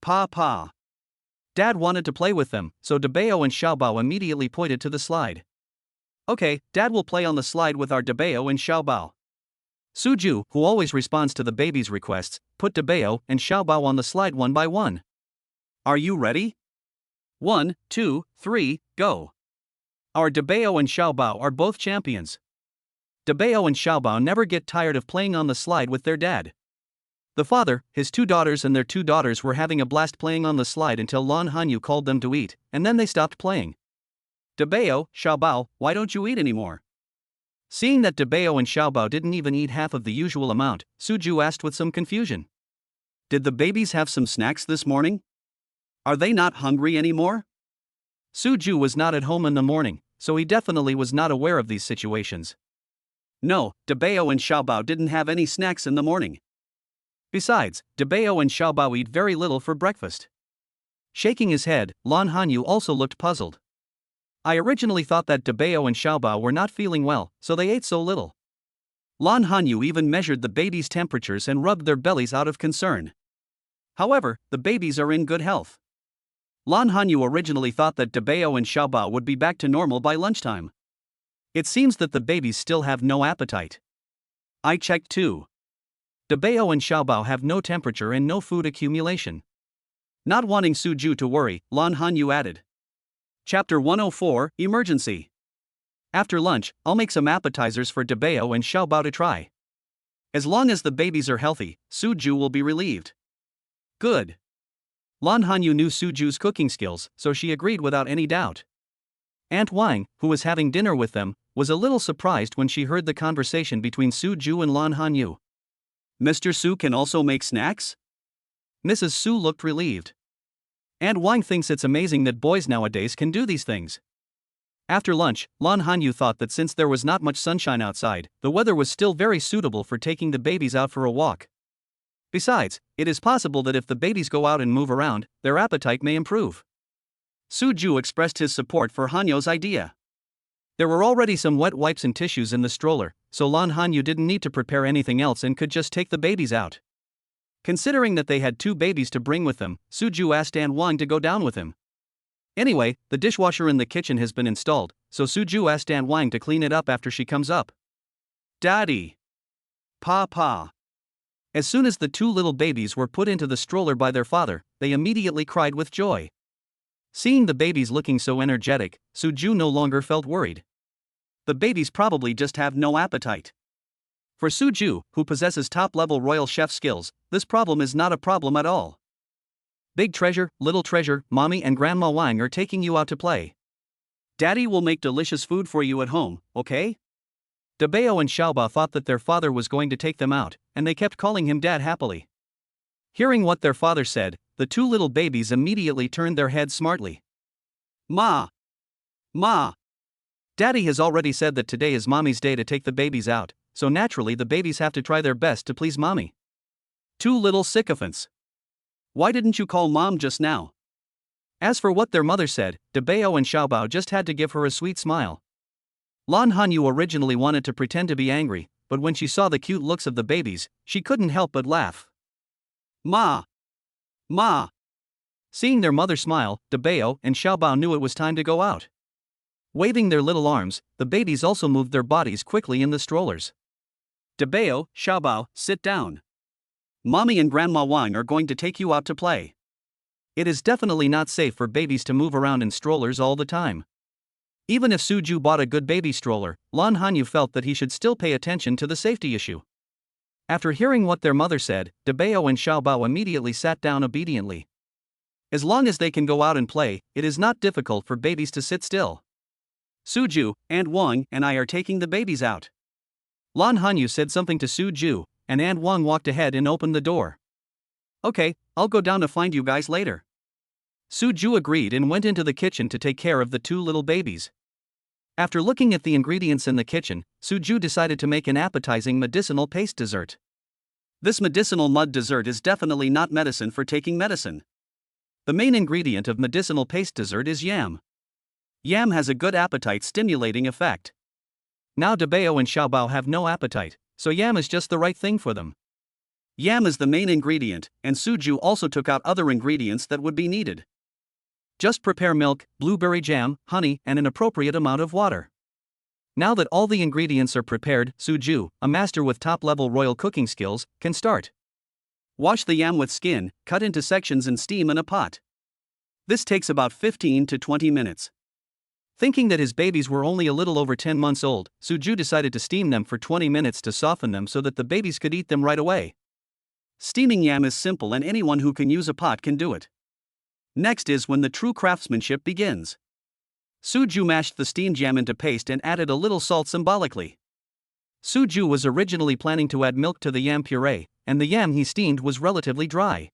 Pa. Dad wanted to play with them, so Dabeo and Xiaobao immediately pointed to the slide. Okay, Dad will play on the slide with our Dabeo and Xiaobao. Suju, who always responds to the baby's requests, put Dabeo and Xiaobao on the slide one by one. Are you ready? 1, 2, 3, go. Our Dabeo and Xiaobao are both champions. Dabeo and Xiaobao never get tired of playing on the slide with their dad. The father, his two daughters and their two daughters were having a blast playing on the slide until Lan Hanyu called them to eat, and then they stopped playing. Dabeo, Xiaobao, why don't you eat anymore? Seeing that Dabeo and Xiaobao didn't even eat half of the usual amount, Suju asked with some confusion. Did the babies have some snacks this morning? Are they not hungry anymore? Suju was not at home in the morning, so he definitely was not aware of these situations. No, Dabeo and Xiaobao didn't have any snacks in the morning. Besides, Dabeo and Xiaobao eat very little for breakfast. Shaking his head, Lan Hanyu also looked puzzled. I originally thought that Dabeo and Xiaobao were not feeling well, so they ate so little. Lan Hanyu even measured the babies' temperatures and rubbed their bellies out of concern. However, the babies are in good health. Lan Hanyu originally thought that Dabeo and Xiaobao would be back to normal by lunchtime. It seems that the babies still have no appetite. I checked too. Dabeo and Xiaobao have no temperature and no food accumulation. Not wanting Suju to worry, Lan Hanyu added. Chapter 104, Emergency. After lunch, I'll make some appetizers for Dabeo and Xiaobao to try. As long as the babies are healthy, Suju will be relieved. Good. Lan Hanyu knew Suju's cooking skills, so she agreed without any doubt. Aunt Wang, who was having dinner with them, was a little surprised when she heard the conversation between Suju and Lan Hanyu. Mr. Su can also make snacks? Mrs. Su looked relieved. Aunt Wang thinks it's amazing that boys nowadays can do these things. After lunch, Lan Hanyu thought that since there was not much sunshine outside, the weather was still very suitable for taking the babies out for a walk. Besides, it is possible that if the babies go out and move around, their appetite may improve. Suju expressed his support for Hanyu's idea. There were already some wet wipes and tissues in the stroller, so Lan Hanyu didn't need to prepare anything else and could just take the babies out. Considering that they had two babies to bring with them, Suju asked Aunt Wang to go down with him. Anyway, the dishwasher in the kitchen has been installed, so Suju asked Aunt Wang to clean it up after she comes up. Daddy. Pa. As soon as the two little babies were put into the stroller by their father, they immediately cried with joy. Seeing the babies looking so energetic, Suju no longer felt worried. The babies probably just have no appetite. For Suju, who possesses top-level royal chef skills, this problem is not a problem at all. Big treasure, little treasure, mommy and grandma Wang are taking you out to play. Daddy will make delicious food for you at home, okay? Dabeo and Xiaoba thought that their father was going to take them out, and they kept calling him dad happily. Hearing what their father said, the two little babies immediately turned their heads smartly. Ma! Ma! Daddy has already said that today is mommy's day to take the babies out, so naturally the babies have to try their best to please mommy. Two little sycophants. Why didn't you call mom just now? As for what their mother said, Dabeo and Xiaobao just had to give her a sweet smile. Lan Hanyu originally wanted to pretend to be angry, but when she saw the cute looks of the babies, she couldn't help but laugh. Ma! Ma! Seeing their mother smile, Dabeo and Xiaobao knew it was time to go out. Waving their little arms, the babies also moved their bodies quickly in the strollers. Dabeo, Xiaobao, sit down. Mommy and Grandma Wang are going to take you out to play. It is definitely not safe for babies to move around in strollers all the time. Even if Suju bought a good baby stroller, Lan Hanyu felt that he should still pay attention to the safety issue. After hearing what their mother said, Dabeo and Xiaobao immediately sat down obediently. As long as they can go out and play, it is not difficult for babies to sit still. Suju, Aunt Wang and I are taking the babies out. Lan Hanyu said something to Suju, and Aunt Wang walked ahead and opened the door. Okay, I'll go down to find you guys later. Suju agreed and went into the kitchen to take care of the two little babies. After looking at the ingredients in the kitchen, Suju decided to make an appetizing medicinal paste dessert. This medicinal mud dessert is definitely not medicine for taking medicine. The main ingredient of medicinal paste dessert is yam. Yam has a good appetite-stimulating effect. Now Dabeo and Xiaobao have no appetite, so yam is just the right thing for them. Yam is the main ingredient, and Suju also took out other ingredients that would be needed. Just prepare milk, blueberry jam, honey, and an appropriate amount of water. Now that all the ingredients are prepared, Suju, a master with top-level royal cooking skills, can start. Wash the yam with skin, cut into sections and steam in a pot. This takes about 15 to 20 minutes. Thinking that his babies were only a little over 10 months old, Suju decided to steam them for 20 minutes to soften them so that the babies could eat them right away. Steaming yam is simple and anyone who can use a pot can do it. Next is when the true craftsmanship begins. Suju mashed the steamed yam into paste and added a little salt symbolically. Suju was originally planning to add milk to the yam puree, and the yam he steamed was relatively dry.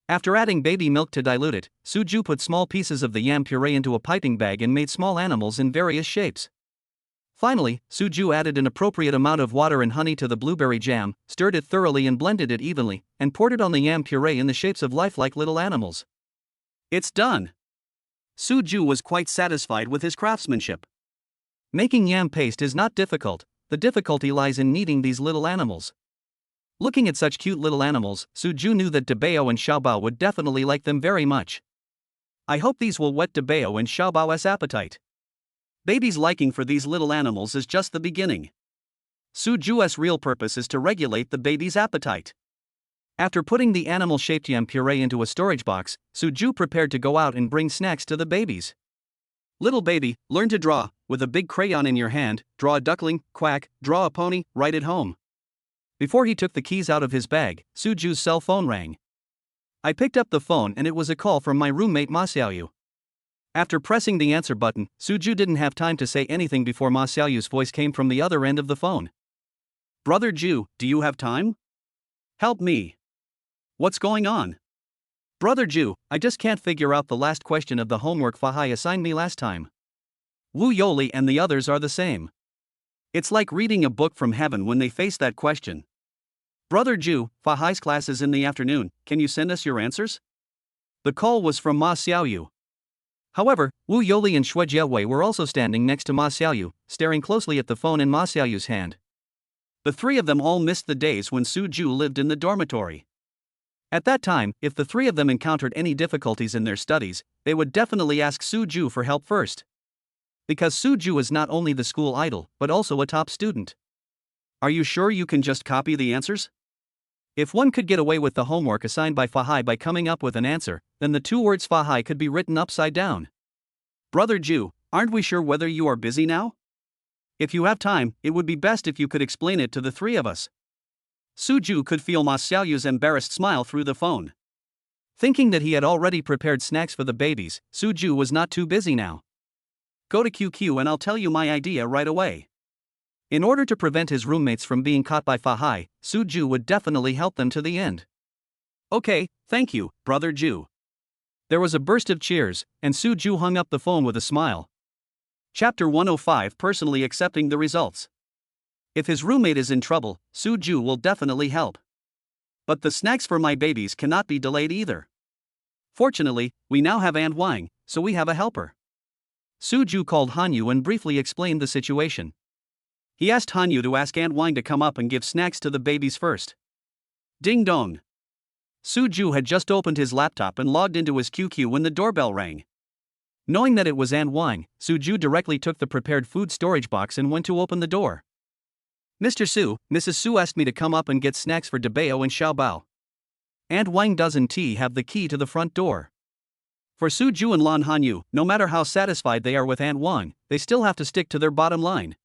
After adding baby milk to dilute it, Suju put small pieces of the yam puree into a piping bag and made small animals in various shapes. Finally, Suju added an appropriate amount of water and honey to the blueberry jam, stirred it thoroughly and blended it evenly, and poured it on the yam puree in the shapes of lifelike little animals. It's done. Suju was quite satisfied with his craftsmanship. Making yam paste is not difficult, the difficulty lies in kneading these little animals. Looking at such cute little animals, Suju knew that Dabeo and Xiaobao would definitely like them very much. I hope these will whet Dabeo and Xiaobao's appetite. Baby's liking for these little animals is just the beginning. Suju's real purpose is to regulate the baby's appetite. After putting the animal-shaped yam puree into a storage box, Suju prepared to go out and bring snacks to the babies. Little baby, learn to draw. With a big crayon in your hand, draw a duckling, quack, draw a pony, write it home. Before he took the keys out of his bag, Suju's cell phone rang. I picked up the phone and it was a call from my roommate Ma Xiaoyu. After pressing the answer button, Suju didn't have time to say anything before Ma Xiaoyu's voice came from the other end of the phone. Brother Ju, do you have time? Help me. What's going on? Brother Ju, I just can't figure out the last question of the homework Fahai assigned me last time. Wu Yoli and the others are the same. It's like reading a book from heaven when they face that question. Brother Ju, Fahai's class is in the afternoon, can you send us your answers? The call was from Ma Xiaoyu. However, Wu Yoli and Xue Jiawei were also standing next to Ma Xiaoyu, staring closely at the phone in Ma Xiaoyu's hand. The three of them all missed the days when Suju lived in the dormitory. At that time, if the three of them encountered any difficulties in their studies, they would definitely ask Suju for help first. Because Suju is not only the school idol, but also a top student. Are you sure you can just copy the answers? If one could get away with the homework assigned by Fahai by coming up with an answer, then the two words Fahai could be written upside down. Brother Ju, aren't we sure whether you are busy now? If you have time, it would be best if you could explain it to the three of us. Suju could feel Ma Xiaoyu's embarrassed smile through the phone. Thinking that he had already prepared snacks for the babies, Suju was not too busy now. Go to QQ and I'll tell you my idea right away. In order to prevent his roommates from being caught by Fahai, Suju would definitely help them to the end. Okay, thank you, Brother Ju. There was a burst of cheers, and Suju hung up the phone with a smile. Chapter 105 Personally accepting the results. If his roommate is in trouble, Suju will definitely help. But the snacks for my babies cannot be delayed either. Fortunately, we now have Aunt Wang, so we have a helper. Suju called Hanyu and briefly explained the situation. He asked Hanyu to ask Aunt Wang to come up and give snacks to the babies first. Ding dong. Suju had just opened his laptop and logged into his QQ when the doorbell rang. Knowing that it was Aunt Wang, Suju directly took the prepared food storage box and went to open the door. Mr. Su, Mrs. Su asked me to come up and get snacks for Debao and Xiaobao. Aunt Wang does and T have the key to the front door. For Suju and Lan Hanyu, no matter how satisfied they are with Aunt Wang, they still have to stick to their bottom line.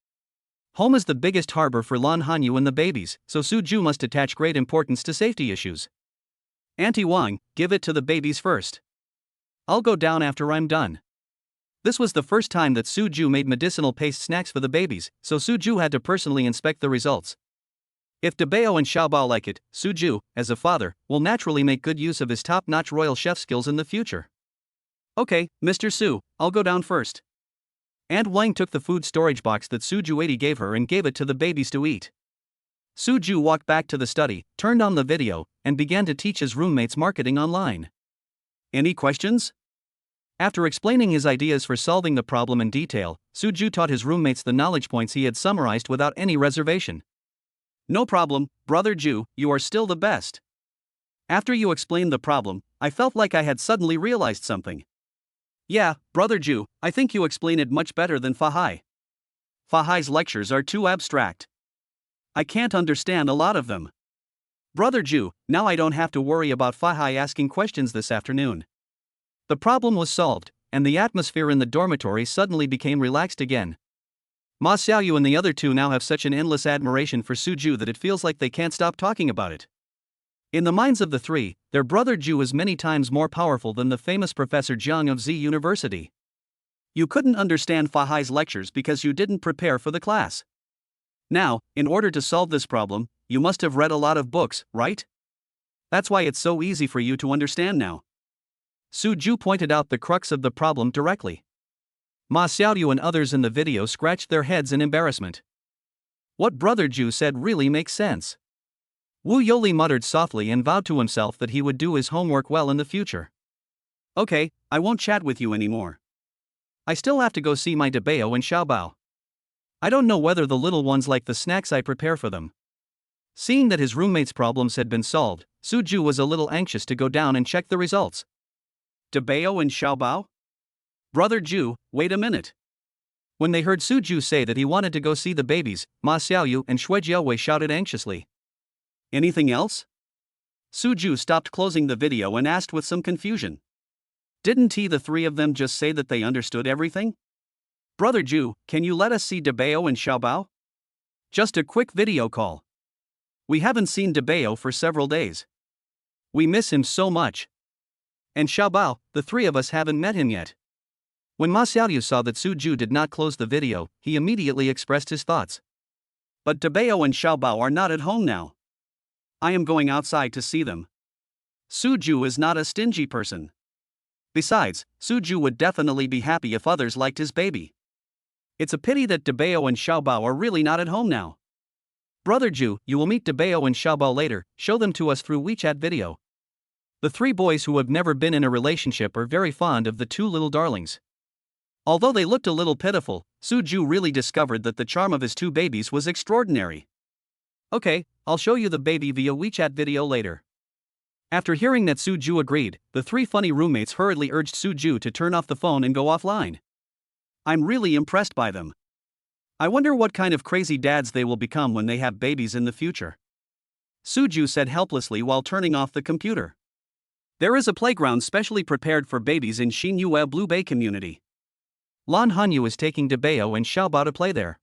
Home is the biggest harbor for Lan Hanyu and the babies, so Suju must attach great importance to safety issues. Auntie Wang, give it to the babies first. I'll go down after I'm done. This was the first time that Suju made medicinal paste snacks for the babies, so Suju had to personally inspect the results. If Debao and Xiaobao like it, Suju, as a father, will naturally make good use of his top-notch royal chef skills in the future. Okay, Mr. Su, I'll go down first. Aunt Wang took the food storage box that Suju 80 gave her and gave it to the babies to eat. Suju walked back to the study, turned on the video, and began to teach his roommates marketing online. Any questions? After explaining his ideas for solving the problem in detail, Suju taught his roommates the knowledge points he had summarized without any reservation. No problem, Brother Ju, you are still the best. After you explained the problem, I felt like I had suddenly realized something. Yeah, Brother Ju, I think you explain it much better than Fahai. Fahai's lectures are too abstract. I can't understand a lot of them. Brother Ju, now I don't have to worry about Fahai asking questions this afternoon. The problem was solved, and the atmosphere in the dormitory suddenly became relaxed again. Ma Xiaoyu and the other two now have such an endless admiration for Suju that it feels like they can't stop talking about it. In the minds of the three, their brother Ju is many times more powerful than the famous Professor Jiang of Z University. You couldn't understand Fahai's lectures because you didn't prepare for the class. Now, in order to solve this problem, you must have read a lot of books, right? That's why it's so easy for you to understand now. Suju pointed out the crux of the problem directly. Ma Xiaoyu and others in the video scratched their heads in embarrassment. What Brother Ju said really makes sense. Wu Yoli muttered softly and vowed to himself that he would do his homework well in the future. Okay, I won't chat with you anymore. I still have to go see my Debao and Xiaobao. I don't know whether the little ones like the snacks I prepare for them. Seeing that his roommate's problems had been solved, Suju was a little anxious to go down and check the results. Debao and Xiaobao? Brother Ju, wait a minute. When they heard Suju say that he wanted to go see the babies, Ma Xiaoyu and Shui Jiaowei shouted anxiously. Anything else? Suju stopped closing the video and asked with some confusion. Didn't the three of them just say that they understood everything? Brother Ju, can you let us see Debao and Xiaobao? Just a quick video call. We haven't seen Debao for several days. We miss him so much. And Xiaobao, the three of us haven't met him yet. When Ma Xiaoyu saw that Suju did not close the video, he immediately expressed his thoughts. But Debao and Xiaobao are not at home now. I am going outside to see them. Suju is not a stingy person. Besides, Suju would definitely be happy if others liked his baby. It's a pity that Debao and Xiaobao are really not at home now. Brother Ju, you will meet Debao and Xiaobao later, show them to us through WeChat video. The three boys who have never been in a relationship are very fond of the two little darlings. Although they looked a little pitiful, Suju really discovered that the charm of his two babies was extraordinary. Okay, I'll show you the baby via WeChat video later. After hearing that Suju agreed, the three funny roommates hurriedly urged Suju to turn off the phone and go offline. I'm really impressed by them. I wonder what kind of crazy dads they will become when they have babies in the future. Suju said helplessly while turning off the computer. There is a playground specially prepared for babies in Xinyue Blue Bay community. Lan Hanyu is taking Debao and Xiaobao to play there.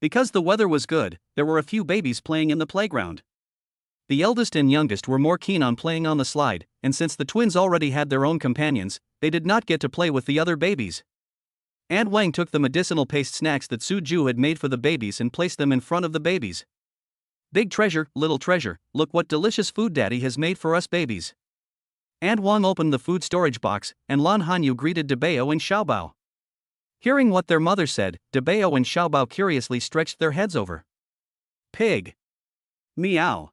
Because the weather was good, there were a few babies playing in the playground. The eldest and youngest were more keen on playing on the slide, and since the twins already had their own companions, they did not get to play with the other babies. Aunt Wang took the medicinal paste snacks that Suju had made for the babies and placed them in front of the babies. Big treasure, little treasure, look what delicious food Daddy has made for us babies. Aunt Wang opened the food storage box, and Lan Hanyu greeted Debao and Xiaobao. Hearing what their mother said, Debao and Xiaobao curiously stretched their heads over. Pig. Meow.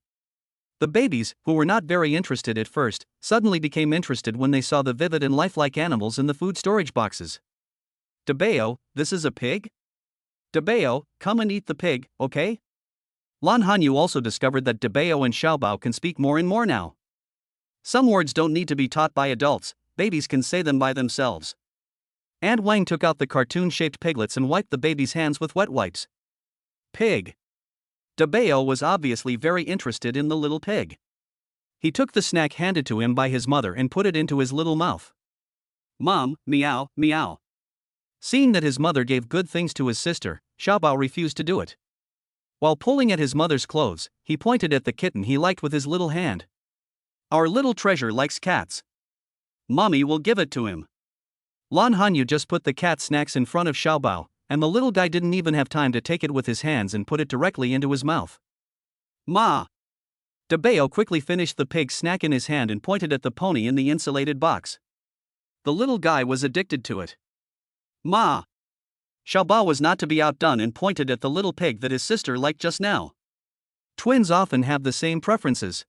The babies, who were not very interested at first, suddenly became interested when they saw the vivid and lifelike animals in the food storage boxes. Debao, this is a pig? Debao, come and eat the pig, okay? Lan Hanyu also discovered that Debao and Xiaobao can speak more and more now. Some words don't need to be taught by adults, babies can say them by themselves. Aunt Wang took out the cartoon-shaped piglets and wiped the baby's hands with wet wipes. Pig. Debao was obviously very interested in the little pig. He took the snack handed to him by his mother and put it into his little mouth. Mom, meow, meow. Seeing that his mother gave good things to his sister, Xiaobao refused to do it. While pulling at his mother's clothes, he pointed at the kitten he liked with his little hand. Our little treasure likes cats. Mommy will give it to him. Lan Hanyu just put the cat snacks in front of Xiaobao, and the little guy didn't even have time to take it with his hands and put it directly into his mouth. Ma. Debao quickly finished the pig snack in his hand and pointed at the pony in the insulated box. The little guy was addicted to it. Ma. Xiaobao was not to be outdone and pointed at the little pig that his sister liked just now. Twins often have the same preferences.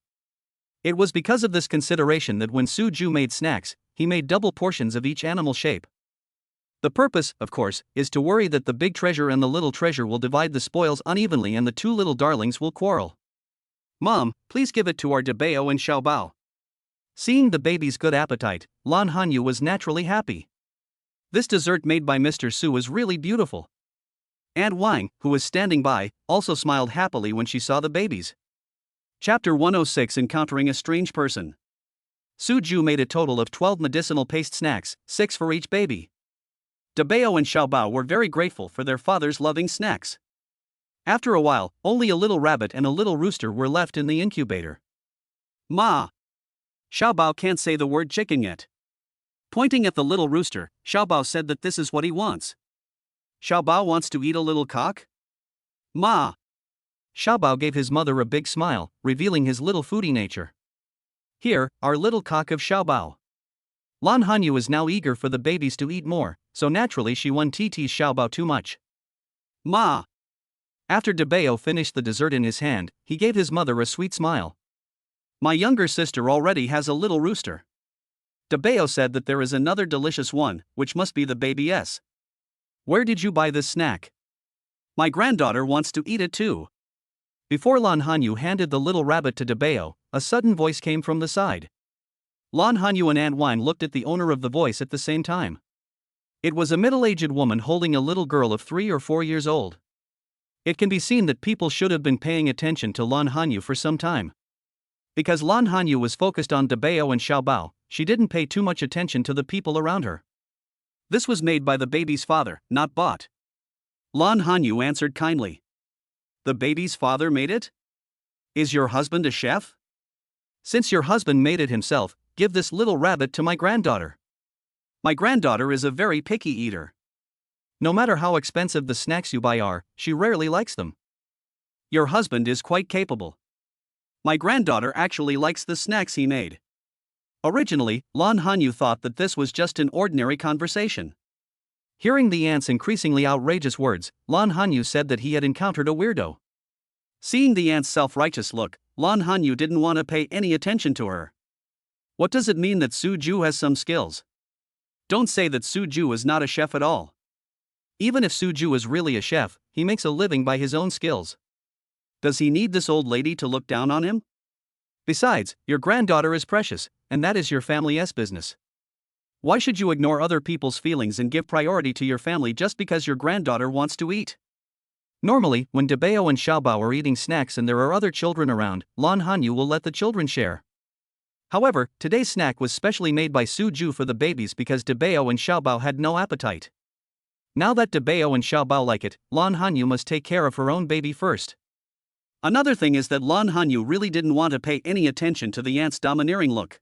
It was because of this consideration that when Suju made snacks, he made double portions of each animal shape. The purpose, of course, is to worry that the big treasure and the little treasure will divide the spoils unevenly and the two little darlings will quarrel. Mom, please give it to our Debao and Xiaobao. Seeing the baby's good appetite, Lan Hanyu was naturally happy. This dessert made by Mr. Su was really beautiful. Aunt Wang, who was standing by, also smiled happily when she saw the babies. Chapter 106: Encountering a Strange Person. Suju made a total of 12 medicinal paste snacks, 6 for each baby. Debao and Xiaobao were very grateful for their father's loving snacks. After a while, only a little rabbit and a little rooster were left in the incubator. Ma. Xiaobao can't say the word chicken yet. Pointing at the little rooster, Xiaobao said that this is what he wants. Xiaobao wants to eat a little cock? Ma. Xiaobao gave his mother a big smile, revealing his little foodie nature. Here, our little cock of Xiaobao. Lan Hanyu was now eager for the babies to eat more, so naturally she won TT's Xiaobao too much. Ma. After Debao finished the dessert in his hand, he gave his mother a sweet smile. My younger sister already has a little rooster. Debao said that there is another delicious one, which must be the baby's. Where did you buy this snack? My granddaughter wants to eat it too. Before Lan Hanyu handed the little rabbit to Debao, a sudden voice came from the side. Lan Hanyu and Aunt Wang looked at the owner of the voice at the same time. It was a middle-aged woman holding a little girl of 3 or 4 years old. It can be seen that people should have been paying attention to Lan Hanyu for some time. Because Lan Hanyu was focused on Debao and Xiaobao, she didn't pay too much attention to the people around her. This was made by the baby's father, not bought. Lan Hanyu answered kindly. The baby's father made it? Is your husband a chef? Since your husband made it himself, give this little rabbit to my granddaughter. My granddaughter is a very picky eater. No matter how expensive the snacks you buy are, she rarely likes them. Your husband is quite capable. My granddaughter actually likes the snacks he made. Originally, Lan Hanyu thought that this was just an ordinary conversation. Hearing the aunt's increasingly outrageous words, Lan Hanyu said that he had encountered a weirdo. Seeing the aunt's self-righteous look, Lan Hanyu didn't want to pay any attention to her. What does it mean that Suju has some skills? Don't say that Suju is not a chef at all. Even if Suju is really a chef, he makes a living by his own skills. Does he need this old lady to look down on him? Besides, your granddaughter is precious, and that is your family's business. Why should you ignore other people's feelings and give priority to your family just because your granddaughter wants to eat? Normally, when Debao and Xiaobao are eating snacks and there are other children around, Lan Hanyu will let the children share. However, today's snack was specially made by Suju for the babies because Debao and Xiaobao had no appetite. Now that Dabeo and Xiaobao like it, Lan Hanyu must take care of her own baby first. Another thing is that Lan Hanyu really didn't want to pay any attention to the aunt's domineering look.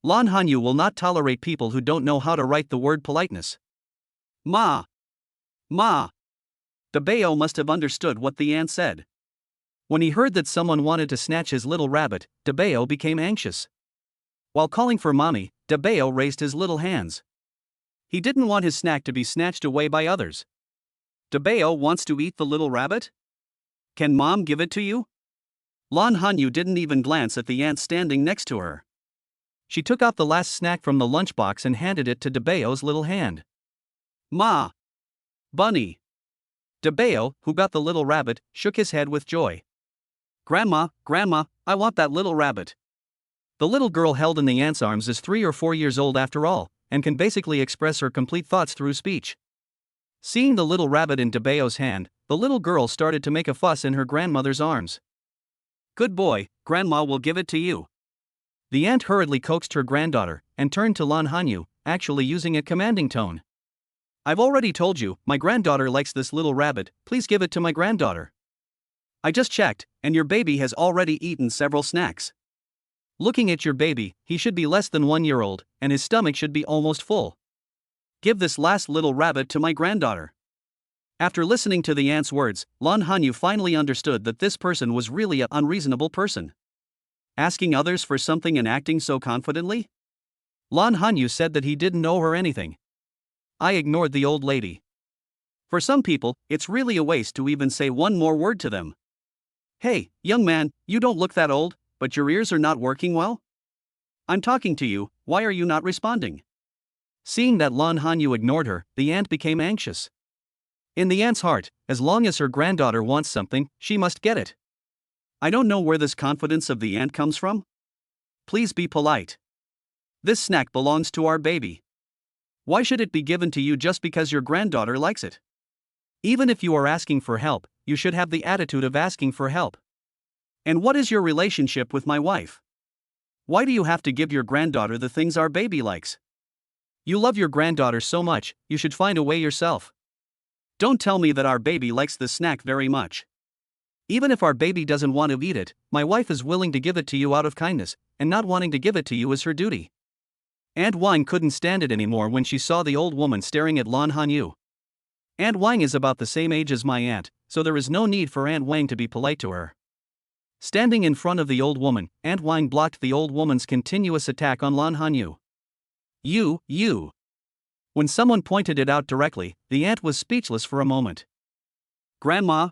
Lan Hanyu will not tolerate people who don't know how to write the word politeness. Ma! Ma! Dabeo must have understood what the aunt said. When he heard that someone wanted to snatch his little rabbit, Dabeo became anxious. While calling for mommy, Dabeo raised his little hands. He didn't want his snack to be snatched away by others. Dabeo wants to eat the little rabbit? Can mom give it to you? Lan Hanyu didn't even glance at the aunt standing next to her. She took out the last snack from the lunchbox and handed it to Dabeo's little hand. Ma! Bunny! Dabeo, who got the little rabbit, shook his head with joy. Grandma, Grandma, I want that little rabbit. The little girl held in the aunt's arms is 3 or 4 years old after all, and can basically express her complete thoughts through speech. Seeing the little rabbit in Dabeo's hand, the little girl started to make a fuss in her grandmother's arms. Good boy, Grandma will give it to you. The aunt hurriedly coaxed her granddaughter, and turned to Lan Hanyu, actually using a commanding tone. I've already told you, my granddaughter likes this little rabbit, please give it to my granddaughter. I just checked, and your baby has already eaten several snacks. Looking at your baby, he should be less than 1 year old, and his stomach should be almost full. Give this last little rabbit to my granddaughter. After listening to the aunt's words, Lan Hanyu finally understood that this person was really an unreasonable person. Asking others for something and acting so confidently? Lan Hanyu said that he didn't owe her anything. I ignored the old lady. For some people, it's really a waste to even say one more word to them. Hey, young man, you don't look that old, but your ears are not working well? I'm talking to you, why are you not responding? Seeing that Lan Hanyu ignored her, the aunt became anxious. In the aunt's heart, as long as her granddaughter wants something, she must get it. I don't know where this confidence of the aunt comes from. Please be polite. This snack belongs to our baby. Why should it be given to you just because your granddaughter likes it? Even if you are asking for help, you should have the attitude of asking for help. And what is your relationship with my wife? Why do you have to give your granddaughter the things our baby likes? You love your granddaughter so much, you should find a way yourself. Don't tell me that our baby likes the snack very much. Even if our baby doesn't want to eat it, my wife is willing to give it to you out of kindness, and not wanting to give it to you is her duty. Aunt Wang couldn't stand it anymore when she saw the old woman staring at Lan Hanyu. Aunt Wang is about the same age as my aunt, so there is no need for Aunt Wang to be polite to her. Standing in front of the old woman, Aunt Wang blocked the old woman's continuous attack on Lan Hanyu. You. When someone pointed it out directly, the aunt was speechless for a moment. Grandma.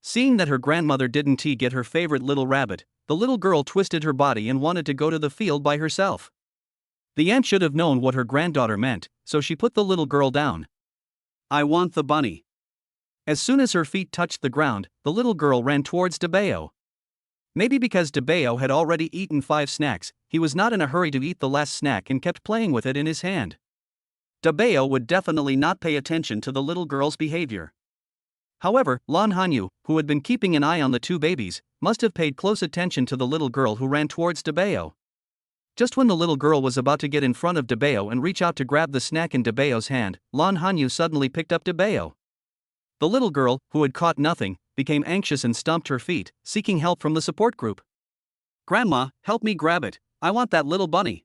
Seeing that her grandmother didn't get her favorite little rabbit, the little girl twisted her body and wanted to go to the field by herself. The aunt should have known what her granddaughter meant, so she put the little girl down. I want the bunny. As soon as her feet touched the ground, the little girl ran towards Dabeo. Maybe because Dabeo had already eaten 5 snacks, he was not in a hurry to eat the last snack and kept playing with it in his hand. Dabeo would definitely not pay attention to the little girl's behavior. However, Lan Hanyu, who had been keeping an eye on the 2 babies, must have paid close attention to the little girl who ran towards Dabeo. Just when the little girl was about to get in front of Dabeo and reach out to grab the snack in Dabeo's hand, Lan Hanyu suddenly picked up Dabeo. The little girl, who had caught nothing, became anxious and stomped her feet, seeking help from the support group. Grandma, help me grab it, I want that little bunny.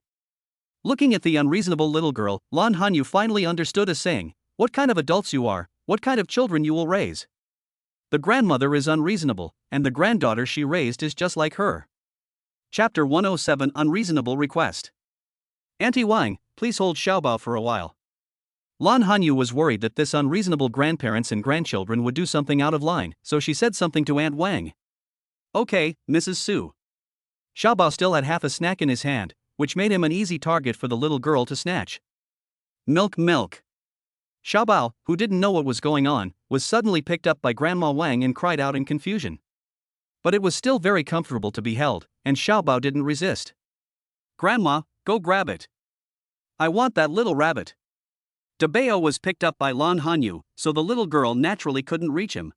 Looking at the unreasonable little girl, Lan Hanyu finally understood a saying, what kind of adults you are, what kind of children you will raise. The grandmother is unreasonable, and the granddaughter she raised is just like her. Chapter 107 Unreasonable Request. Auntie Wang, please hold Xiaobao for a while. Lan Hanyu was worried that this unreasonable grandparents and grandchildren would do something out of line, so she said something to Aunt Wang. Okay, Mrs. Su. Xiaobao still had half a snack in his hand, which made him an easy target for the little girl to snatch. Milk. Xiaobao, who didn't know what was going on, was suddenly picked up by Grandma Wang and cried out in confusion. But it was still very comfortable to be held, and Xiaobao didn't resist. Grandma, go grab it. I want that little rabbit. Dabeo was picked up by Lan Hanyu, so the little girl naturally couldn't reach him.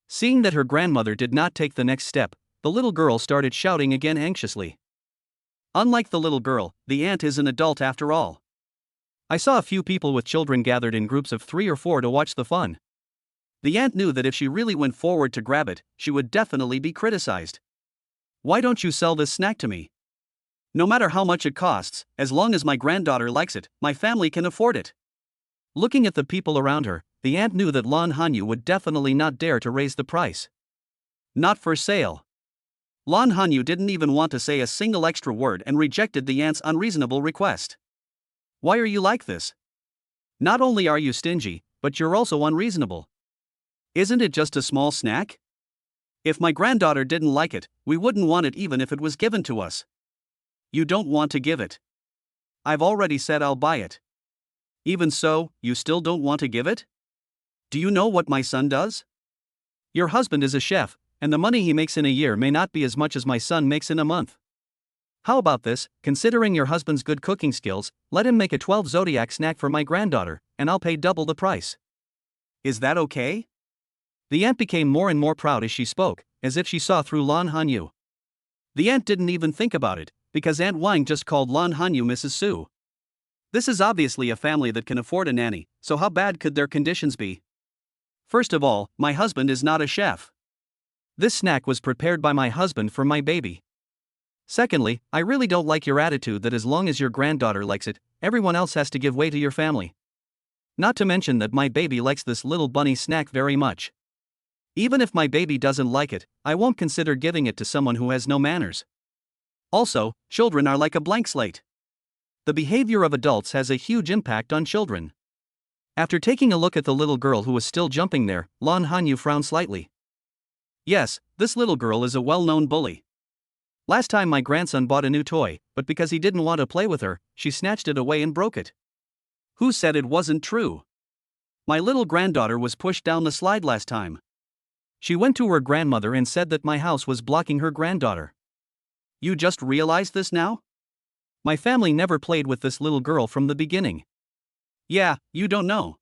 Seeing that her grandmother did not take the next step, the little girl started shouting again anxiously. Unlike the little girl, the aunt is an adult after all. I saw a few people with children gathered in groups of 3 or 4 to watch the fun. The aunt knew that if she really went forward to grab it, she would definitely be criticized. Why don't you sell this snack to me? No matter how much it costs, as long as my granddaughter likes it, my family can afford it. Looking at the people around her, the aunt knew that Lan Hanyu would definitely not dare to raise the price. Not for sale. Lan Hanyu didn't even want to say a single extra word and rejected the aunt's unreasonable request. Why are you like this? Not only are you stingy, but you're also unreasonable. Isn't it just a small snack? If my granddaughter didn't like it, we wouldn't want it even if it was given to us. You don't want to give it. I've already said I'll buy it. Even so, you still don't want to give it? Do you know what my son does? Your husband is a chef, and the money he makes in a year may not be as much as my son makes in a month. How about this? Considering your husband's good cooking skills, let him make a 12 zodiac snack for my granddaughter, and I'll pay double the price. Is that okay? The aunt became more and more proud as she spoke, as if she saw through Lan Hanyu. The aunt didn't even think about it, because Aunt Wang just called Lan Hanyu Mrs. Su. This is obviously a family that can afford a nanny, so how bad could their conditions be? First of all, my husband is not a chef. This snack was prepared by my husband for my baby. Secondly, I really don't like your attitude that as long as your granddaughter likes it, everyone else has to give way to your family. Not to mention that my baby likes this little bunny snack very much. Even if my baby doesn't like it, I won't consider giving it to someone who has no manners. Also, children are like a blank slate. The behavior of adults has a huge impact on children. After taking a look at the little girl who was still jumping there, Lan Hanyu frowned slightly. Yes, this little girl is a well-known bully. Last time my grandson bought a new toy, but because he didn't want to play with her, she snatched it away and broke it. Who said it wasn't true? My little granddaughter was pushed down the slide last time. She went to her grandmother and said that my house was blocking her granddaughter. You just realized this now? My family never played with this little girl from the beginning. Yeah, you don't know.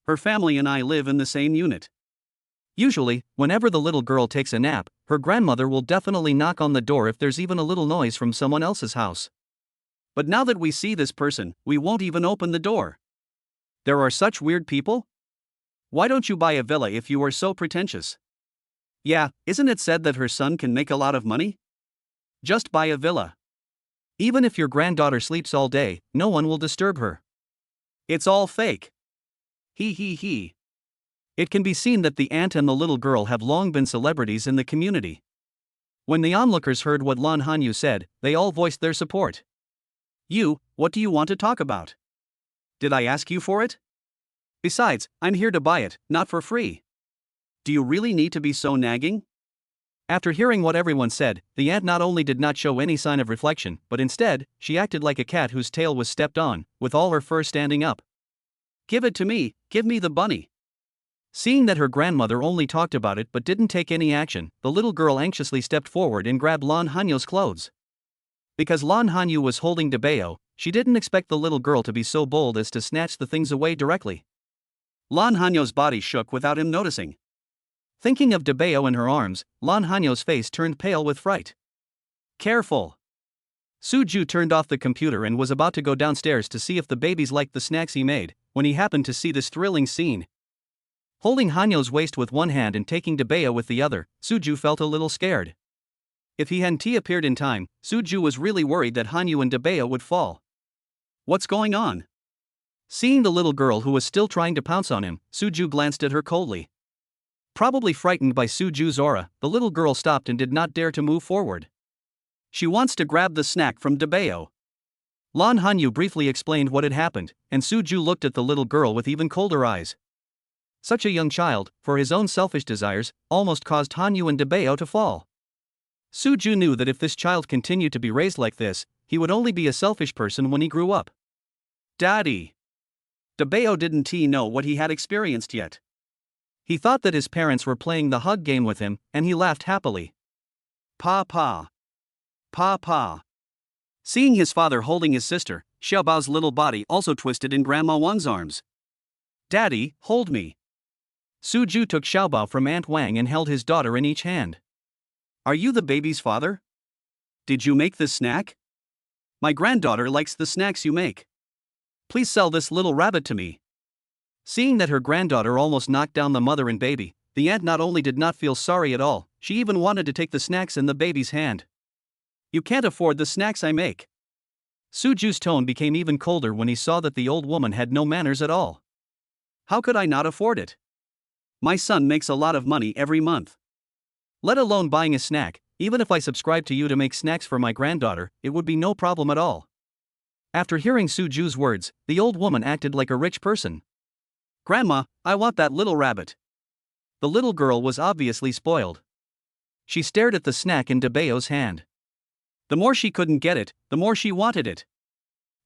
Her family and I live in the same unit. Usually, whenever the little girl takes a nap, her grandmother will definitely knock on the door if there's even a little noise from someone else's house. But now that we see this person, we won't even open the door. There are such weird people? Why don't you buy a villa if you are so pretentious? Yeah, isn't it said that her son can make a lot of money? Just buy a villa. Even if your granddaughter sleeps all day, no one will disturb her. It's all fake. He. It can be seen that the aunt and the little girl have long been celebrities in the community. When the onlookers heard what Lan Hanyu said, they all voiced their support. What do you want to talk about? Did I ask you for it? Besides, I'm here to buy it, not for free. Do you really need to be so nagging? After hearing what everyone said, the aunt not only did not show any sign of reflection, but instead, she acted like a cat whose tail was stepped on, with all her fur standing up. Give it to me, give me the bunny. Seeing that her grandmother only talked about it but didn't take any action, the little girl anxiously stepped forward and grabbed Lan Hanyu's clothes. Because Lan Hanyu was holding Debeo, she didn't expect the little girl to be so bold as to snatch the things away directly. Lan Hanyu's body shook without him noticing. Thinking of Debeo in her arms, Lan Hanyu's face turned pale with fright. Careful. Suju turned off the computer and was about to go downstairs to see if the babies liked the snacks he made, when he happened to see this thrilling scene. Holding Hanyo's waist with one hand and taking Debeo with the other, Suju felt a little scared. If he hadn't appeared in time, Suju was really worried that Hanyu and Debeo would fall. What's going on? Seeing the little girl who was still trying to pounce on him, Suju glanced at her coldly. Probably frightened by Suju's aura, the little girl stopped and did not dare to move forward. She wants to grab the snack from Debeo. Lan Hanyu briefly explained what had happened, and Suju looked at the little girl with even colder eyes. Such a young child, for his own selfish desires, almost caused Hanyu and Debeo to fall. Suju knew that if this child continued to be raised like this, he would only be a selfish person when he grew up. Daddy. Debeo didn't know what he had experienced yet. He thought that his parents were playing the hug game with him, and he laughed happily. Papa. Seeing his father holding his sister, Xiaobao's little body also twisted in Grandma Wang's arms. Daddy, hold me. Suju took Xiaobao from Aunt Wang and held his daughter in each hand. Are you the baby's father? Did you make this snack? My granddaughter likes the snacks you make. Please sell this little rabbit to me. Seeing that her granddaughter almost knocked down the mother and baby, the aunt not only did not feel sorry at all, she even wanted to take the snacks in the baby's hand. You can't afford the snacks I make. Suju's tone became even colder when he saw that the old woman had no manners at all. How could I not afford it? My son makes a lot of money every month. Let alone buying a snack, even if I subscribe to you to make snacks for my granddaughter, it would be no problem at all. After hearing Suju's words, the old woman acted like a rich person. Grandma, I want that little rabbit. The little girl was obviously spoiled. She stared at the snack in Debeo's hand. The more she couldn't get it, the more she wanted it.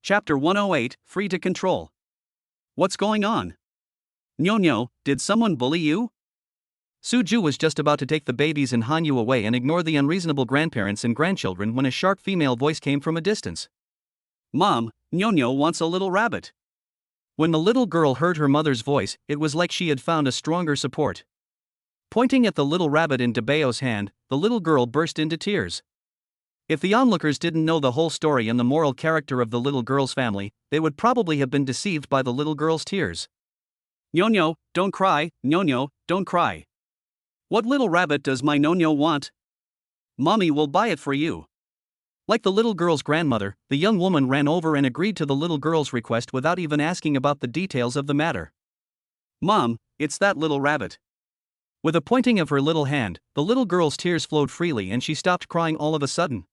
Chapter 108, Free to Control. What's going on? Nyo, did someone bully you? Suju was just about to take the babies and Hanyu away and ignore the unreasonable grandparents and grandchildren when a sharp female voice came from a distance. Mom, Nyo wants a little rabbit. When the little girl heard her mother's voice, it was like she had found a stronger support. Pointing at the little rabbit in Debeo's hand, the little girl burst into tears. If the onlookers didn't know the whole story and the moral character of the little girl's family, they would probably have been deceived by the little girl's tears. Nyo, don't cry, Nyo, don't cry. What little rabbit does my Nyo want? Mommy will buy it for you. Like the little girl's grandmother, the young woman ran over and agreed to the little girl's request without even asking about the details of the matter. Mom, it's that little rabbit. With a pointing of her little hand, the little girl's tears flowed freely and she stopped crying all of a sudden.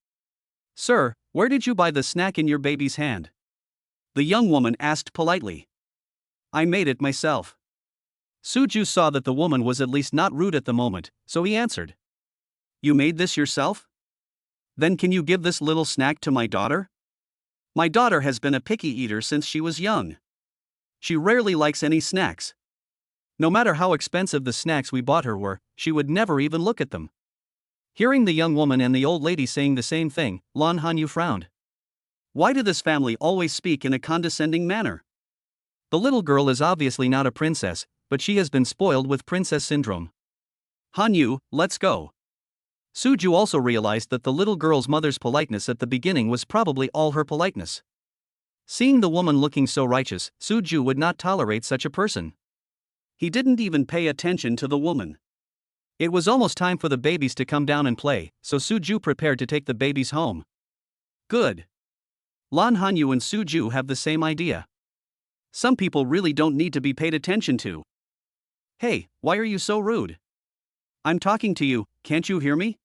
Sir, where did you buy the snack in your baby's hand? The young woman asked politely. I made it myself. Suju saw that the woman was at least not rude at the moment, so he answered. You made this yourself? Then can you give this little snack to my daughter? My daughter has been a picky eater since she was young. She rarely likes any snacks. No matter how expensive the snacks we bought her were, she would never even look at them. Hearing the young woman and the old lady saying the same thing, Lan Hanyu frowned. Why do this family always speak in a condescending manner? The little girl is obviously not a princess, but she has been spoiled with princess syndrome. Hanyu, let's go. Suju also realized that the little girl's mother's politeness at the beginning was probably all her politeness. Seeing the woman looking so righteous, Suju would not tolerate such a person. He didn't even pay attention to the woman. It was almost time for the babies to come down and play, so Suju prepared to take the babies home. Good. Lan Hanyu and Suju have the same idea. Some people really don't need to be paid attention to. Hey, why are you so rude? I'm talking to you, can't you hear me?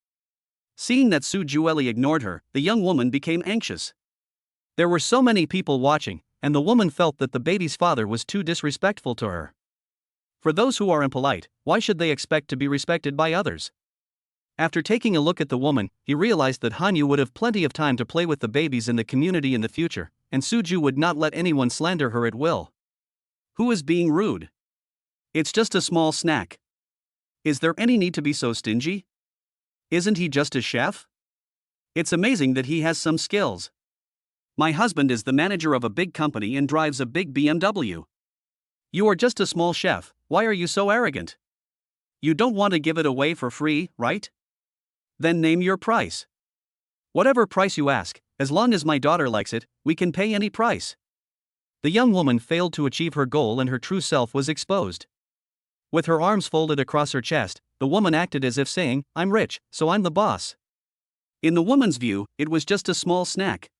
Seeing that Suju ignored her, the young woman became anxious. There were so many people watching, and the woman felt that the baby's father was too disrespectful to her. For those who are impolite, why should they expect to be respected by others? After taking a look at the woman, he realized that Hanyu would have plenty of time to play with the babies in the community in the future, and Suju would not let anyone slander her at will. Who is being rude? It's just a small snack. Is there any need to be so stingy? Isn't he just a chef? It's amazing that he has some skills. My husband is the manager of a big company and drives a big BMW. You are just a small chef, why are you so arrogant? You don't want to give it away for free, right? Then name your price. Whatever price you ask, as long as my daughter likes it, we can pay any price. The young woman failed to achieve her goal and her true self was exposed. With her arms folded across her chest, the woman acted as if saying, I'm rich, so I'm the boss. In the woman's view, it was just a small snack.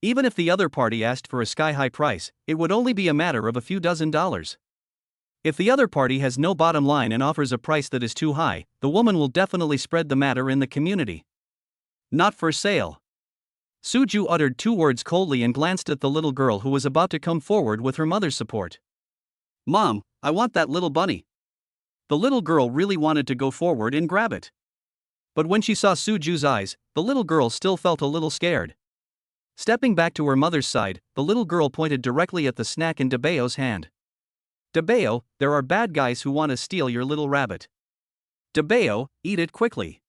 Even if the other party asked for a sky-high price, it would only be a matter of a few $dozen. If the other party has no bottom line and offers a price that is too high, the woman will definitely spread the matter in the community. Not for sale. Suju uttered 2 words coldly and glanced at the little girl who was about to come forward with her mother's support. Mom, I want that little bunny. The little girl really wanted to go forward and grab it. But when she saw Suju's eyes, the little girl still felt a little scared. Stepping back to her mother's side, the little girl pointed directly at the snack in Debeo's hand. Debeo, there are bad guys who want to steal your little rabbit. Debeo, eat it quickly.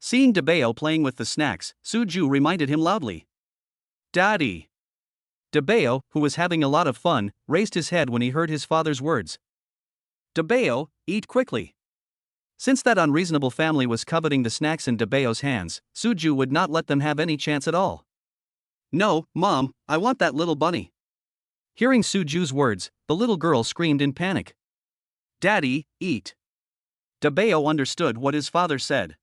Seeing Debeo playing with the snacks, Suju reminded him loudly. Daddy. Debeo, who was having a lot of fun, raised his head when he heard his father's words. Debeo, eat quickly. Since that unreasonable family was coveting the snacks in Debeo's hands, Suju would not let them have any chance at all. No, Mom, I want that little bunny. Hearing Suju's words, the little girl screamed in panic. Daddy, eat. Dabeo understood what his father said.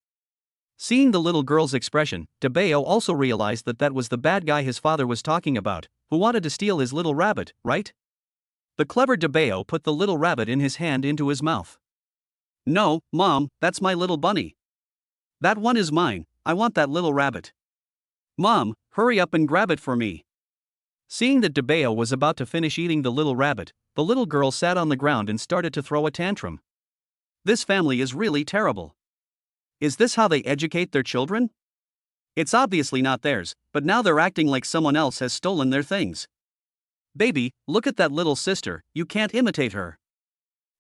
Seeing the little girl's expression, Dabeo also realized that that was the bad guy his father was talking about, who wanted to steal his little rabbit, right? The clever Dabeo put the little rabbit in his hand into his mouth. No, Mom, that's my little bunny. That one is mine, I want that little rabbit. Mom, hurry up and grab it for me. Seeing that Dabeo was about to finish eating the little rabbit, the little girl sat on the ground and started to throw a tantrum. This family is really terrible. Is this how they educate their children? It's obviously not theirs, but now they're acting like someone else has stolen their things. Baby, look at that little sister, you can't imitate her.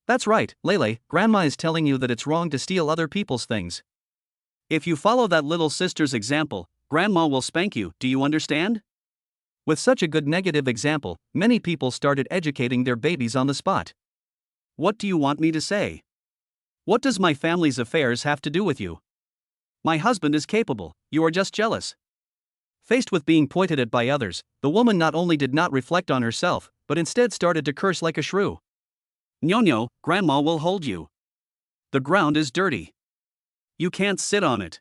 That's right, Lele, Grandma is telling you that it's wrong to steal other people's things. If you follow that little sister's example, Grandma will spank you, do you understand? With such a good negative example, many people started educating their babies on the spot. What do you want me to say? What does my family's affairs have to do with you? My husband is capable, you are just jealous. Faced with being pointed at by others, the woman not only did not reflect on herself, but instead started to curse like a shrew. Ñoño, Grandma will hold you. The ground is dirty. You can't sit on it.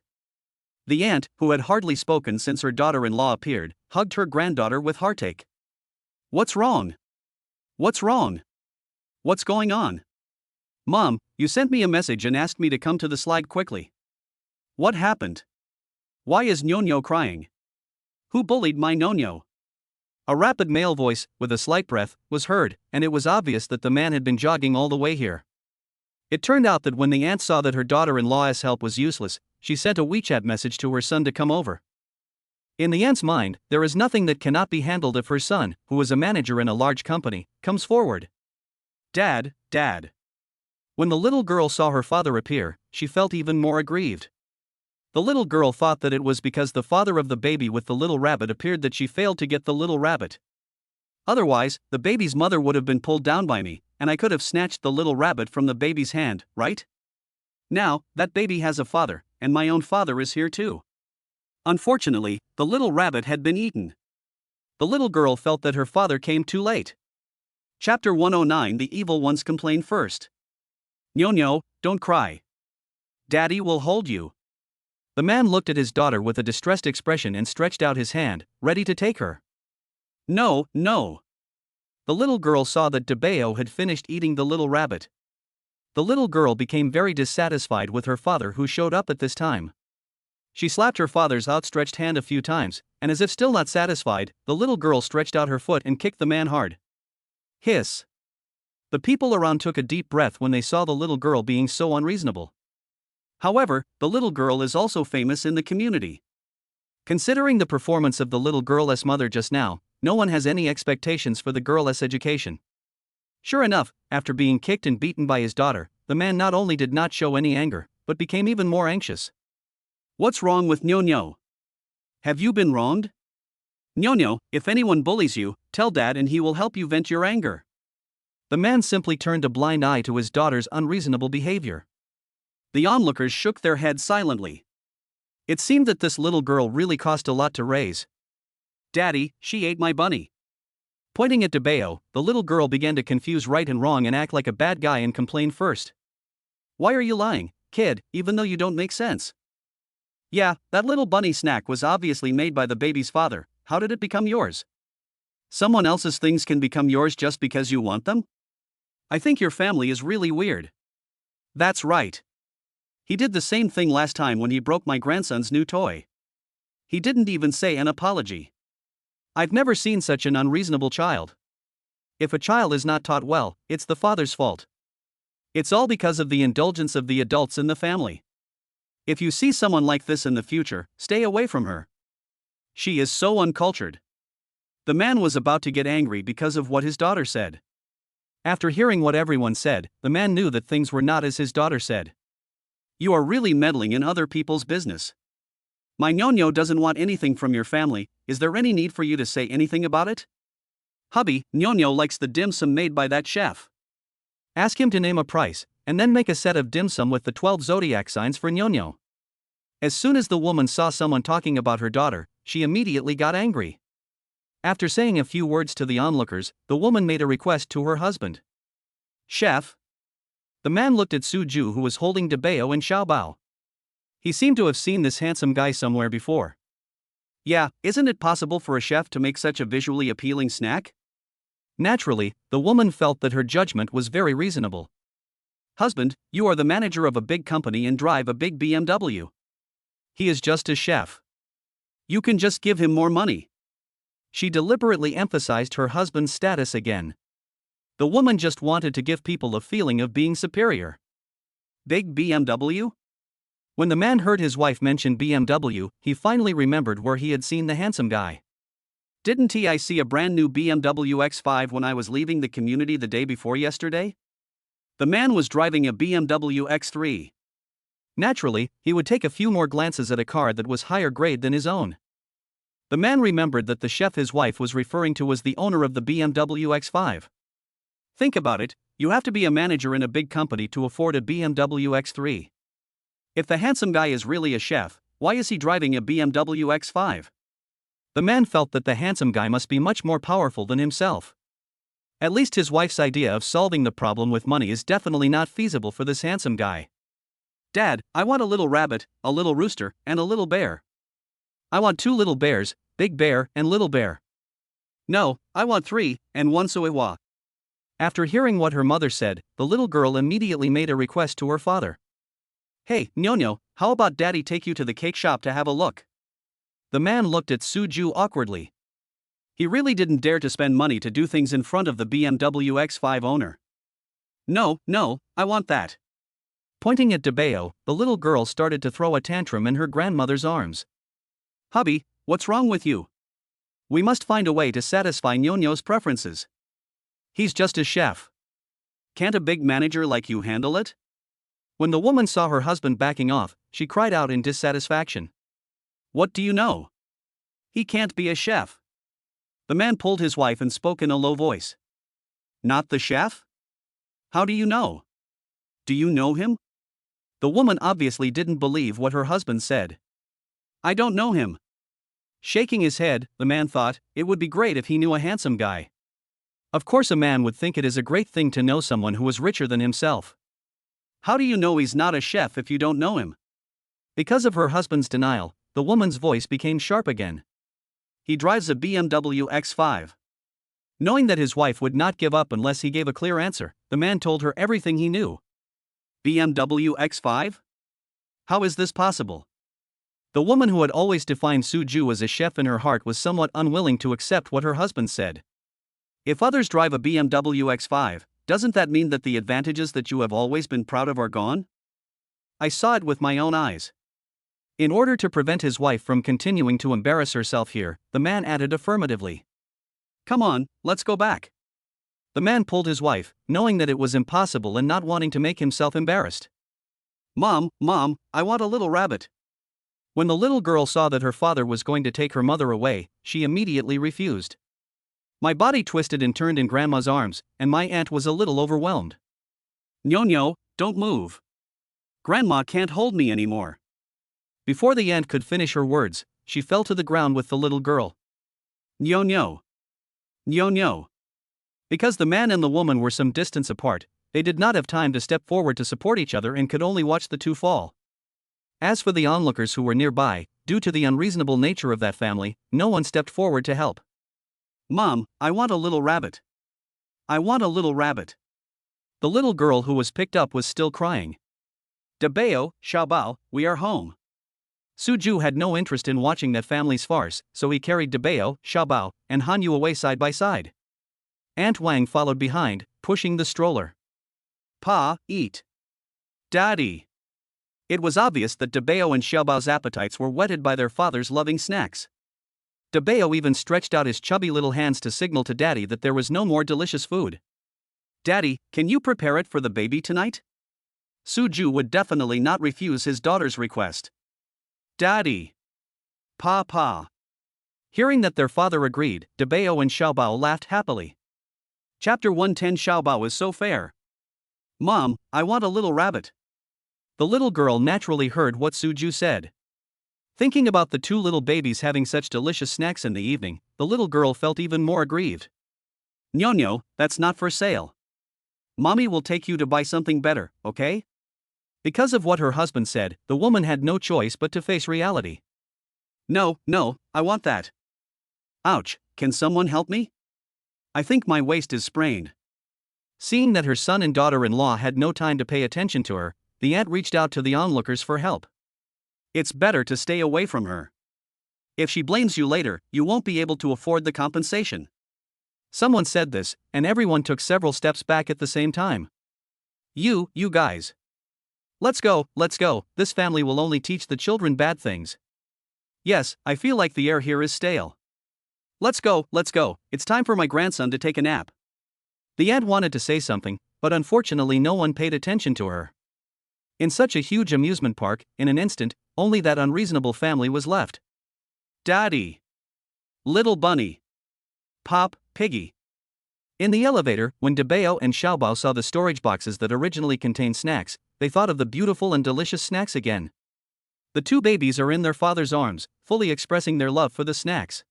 The aunt, who had hardly spoken since her daughter-in-law appeared, hugged her granddaughter with heartache. What's wrong? What's wrong? What's going on? Mom, you sent me a message and asked me to come to the slide quickly. What happened? Why is Ñoño crying? Who bullied my Ñoño? A rapid male voice, with a slight breath, was heard, and it was obvious that the man had been jogging all the way here. It turned out that when the aunt saw that her daughter-in-law's help was useless, she sent a WeChat message to her son to come over. In the aunt's mind, there is nothing that cannot be handled if her son, who is a manager in a large company, comes forward. Dad, Dad. When the little girl saw her father appear, she felt even more aggrieved. The little girl thought that it was because the father of the baby with the little rabbit appeared that she failed to get the little rabbit. Otherwise, the baby's mother would have been pulled down by me, and I could have snatched the little rabbit from the baby's hand, right? Now, that baby has a father, and my own father is here too. Unfortunately, the little rabbit had been eaten. The little girl felt that her father came too late. Chapter 109. The evil ones complain first. Ñoño, don't cry. Daddy will hold you. The man looked at his daughter with a distressed expression and stretched out his hand, ready to take her. No, no. The little girl saw that Dabeo had finished eating the little rabbit. The little girl became very dissatisfied with her father who showed up at this time. She slapped her father's outstretched hand a few times, and as if still not satisfied, the little girl stretched out her foot and kicked the man hard. Hiss. The people around took a deep breath when they saw the little girl being so unreasonable. However, the little girl is also famous in the community. Considering the performance of the little girl's mother just now, no one has any expectations for the girl's education. Sure enough, after being kicked and beaten by his daughter, the man not only did not show any anger, but became even more anxious. What's wrong with Ñoño? Have you been wronged? Ñoño, if anyone bullies you, tell Dad and he will help you vent your anger. The man simply turned a blind eye to his daughter's unreasonable behavior. The onlookers shook their heads silently. It seemed that this little girl really cost a lot to raise. Daddy, she ate my bunny. Pointing at Dabeo, the little girl began to confuse right and wrong and act like a bad guy and complain first. Why are you lying, kid, even though you don't make sense? Yeah, that little bunny snack was obviously made by the baby's father. How did it become yours? Someone else's things can become yours just because you want them? I think your family is really weird. That's right. He did the same thing last time when he broke my grandson's new toy. He didn't even say an apology. I've never seen such an unreasonable child. If a child is not taught well, it's the father's fault. It's all because of the indulgence of the adults in the family. If you see someone like this in the future, stay away from her. She is so uncultured. The man was about to get angry because of what his daughter said. After hearing what everyone said, the man knew that things were not as his daughter said. You are really meddling in other people's business. My Ñoño doesn't want anything from your family, is there any need for you to say anything about it? Hubby, Ñoño likes the dim sum made by that chef. Ask him to name a price, and then make a set of dim sum with the 12 zodiac signs for Ñoño. As soon as the woman saw someone talking about her daughter, she immediately got angry. After saying a few words to the onlookers, the woman made a request to her husband. Chef. The man looked at Suju, who was holding Debeo and Xiaobao. He seemed to have seen this handsome guy somewhere before. Yeah, isn't it possible for a chef to make such a visually appealing snack? Naturally, the woman felt that her judgment was very reasonable. Husband, you are the manager of a big company and drive a big BMW. He is just a chef. You can just give him more money. She deliberately emphasized her husband's status again. The woman just wanted to give people a feeling of being superior. Big BMW? When the man heard his wife mention BMW, he finally remembered where he had seen the handsome guy. Didn't I see a brand new BMW X5 when I was leaving the community the day before yesterday? The man was driving a BMW X3. Naturally, he would take a few more glances at a car that was higher grade than his own. The man remembered that the chef his wife was referring to was the owner of the BMW X5. Think about it, you have to be a manager in a big company to afford a BMW X3. If the handsome guy is really a chef, why is he driving a BMW X5? The man felt that the handsome guy must be much more powerful than himself. At least his wife's idea of solving the problem with money is definitely not feasible for this handsome guy. Dad, I want a little rabbit, a little rooster, and a little bear. I want 2 little bears, Big Bear and Little Bear. No, I want 3, and 1 suiwa. After hearing what her mother said, the little girl immediately made a request to her father. Hey, Nyonya, how about Daddy take you to the cake shop to have a look? The man looked at Suju awkwardly. He really didn't dare to spend money to do things in front of the BMW X5 owner. No, I want that. Pointing at Debeo, the little girl started to throw a tantrum in her grandmother's arms. Hubby, what's wrong with you? We must find a way to satisfy Nyonyo's preferences. He's just a chef. Can't a big manager like you handle it? When the woman saw her husband backing off, she cried out in dissatisfaction. What do you know? He can't be a chef. The man pulled his wife and spoke in a low voice. Not the chef? How do you know? Do you know him? The woman obviously didn't believe what her husband said. I don't know him. Shaking his head, the man thought, it would be great if he knew a handsome guy. Of course a man would think it is a great thing to know someone who was richer than himself. How do you know he's not a chef if you don't know him? Because of her husband's denial, the woman's voice became sharp again. He drives a BMW X5. Knowing that his wife would not give up unless he gave a clear answer, the man told her everything he knew. BMW X5? How is this possible? The woman who had always defined Suju as a chef in her heart was somewhat unwilling to accept what her husband said. If others drive a BMW X5, doesn't that mean that the advantages that you have always been proud of are gone? I saw it with my own eyes. In order to prevent his wife from continuing to embarrass herself here, the man added affirmatively. Come on, let's go back. The man pulled his wife, knowing that it was impossible and not wanting to make himself embarrassed. Mom, I want a little rabbit. When the little girl saw that her father was going to take her mother away, she immediately refused. My body twisted and turned in Grandma's arms, and my aunt was a little overwhelmed. Nyonyo, don't move. Grandma can't hold me anymore. Before the aunt could finish her words, she fell to the ground with the little girl. Nyonyo. Because the man and the woman were some distance apart, they did not have time to step forward to support each other and could only watch the two fall. As for the onlookers who were nearby, due to the unreasonable nature of that family, no one stepped forward to help. Mom, I want a little rabbit. I want a little rabbit. The little girl who was picked up was still crying. Debeo, Xiaobao, we are home. Suju had no interest in watching that family's farce, so he carried Debeo, Xiaobao, and Hanyu away side by side. Aunt Wang followed behind, pushing the stroller. Pa, eat. Daddy. It was obvious that Debeo and Xiaobao's appetites were whetted by their father's loving snacks. Debeo even stretched out his chubby little hands to signal to Daddy that there was no more delicious food. Daddy, can you prepare it for the baby tonight? Suju would definitely not refuse his daughter's request. Daddy. Pa. Hearing that their father agreed, Debeo and Xiaobao laughed happily. Chapter 110. Xiaobao is so fair. Mom, I want a little rabbit. The little girl naturally heard what Suju said. Thinking about the two little babies having such delicious snacks in the evening, the little girl felt even more aggrieved. No, that's not for sale. Mommy will take you to buy something better, okay? Because of what her husband said, the woman had no choice but to face reality. No, I want that. Ouch, can someone help me? I think my waist is sprained. Seeing that her son and daughter-in-law had no time to pay attention to her, the aunt reached out to the onlookers for help. It's better to stay away from her. If she blames you later, you won't be able to afford the compensation. Someone said this, and everyone took several steps back at the same time. You guys. Let's go, this family will only teach the children bad things. Yes, I feel like the air here is stale. Let's go, it's time for my grandson to take a nap. The aunt wanted to say something, but unfortunately no one paid attention to her. In such a huge amusement park, in an instant, only that unreasonable family was left. Daddy. Little Bunny. Pop, Piggy. In the elevator, when Debeo and Xiaobao saw the storage boxes that originally contained snacks, they thought of the beautiful and delicious snacks again. The two babies are in their father's arms, fully expressing their love for the snacks.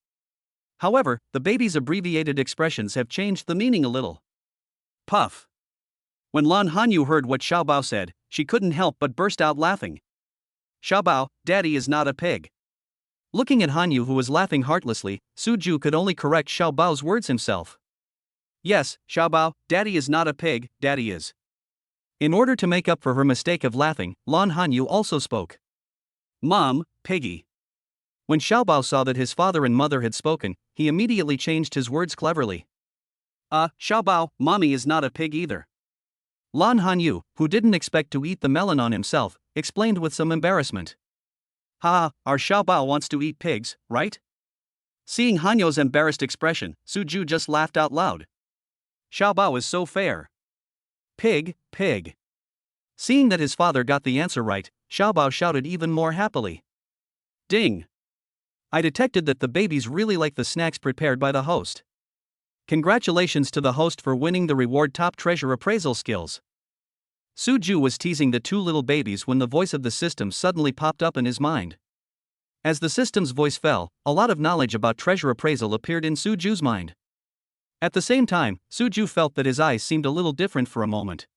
However, the babies' abbreviated expressions have changed the meaning a little. Puff. When Lan Hanyu heard what Xiaobao said, she couldn't help but burst out laughing. Xiaobao, Daddy is not a pig. Looking at Hanyu, who was laughing heartlessly, Suju could only correct Xiaobao's words himself. Yes, Xiaobao, Daddy is not a pig, Daddy is. In order to make up for her mistake of laughing, Lan Hanyu also spoke. Mom, Piggy. When Xiaobao saw that his father and mother had spoken, he immediately changed his words cleverly. Xiaobao, Mommy is not a pig either. Lan Hanyu, who didn't expect to eat the melon on himself, explained with some embarrassment. Our Xiaobao wants to eat pigs, right? Seeing Hanyu's embarrassed expression, Suju just laughed out loud. Xiaobao is so fair. Pig. Seeing that his father got the answer right, Xiaobao shouted even more happily. Ding! I detected that the babies really like the snacks prepared by the host. Congratulations to the host for winning the reward top treasure appraisal skills. Suju was teasing the two little babies when the voice of the system suddenly popped up in his mind. As the system's voice fell, a lot of knowledge about treasure appraisal appeared in Suju's mind. At the same time, Suju felt that his eyes seemed a little different for a moment.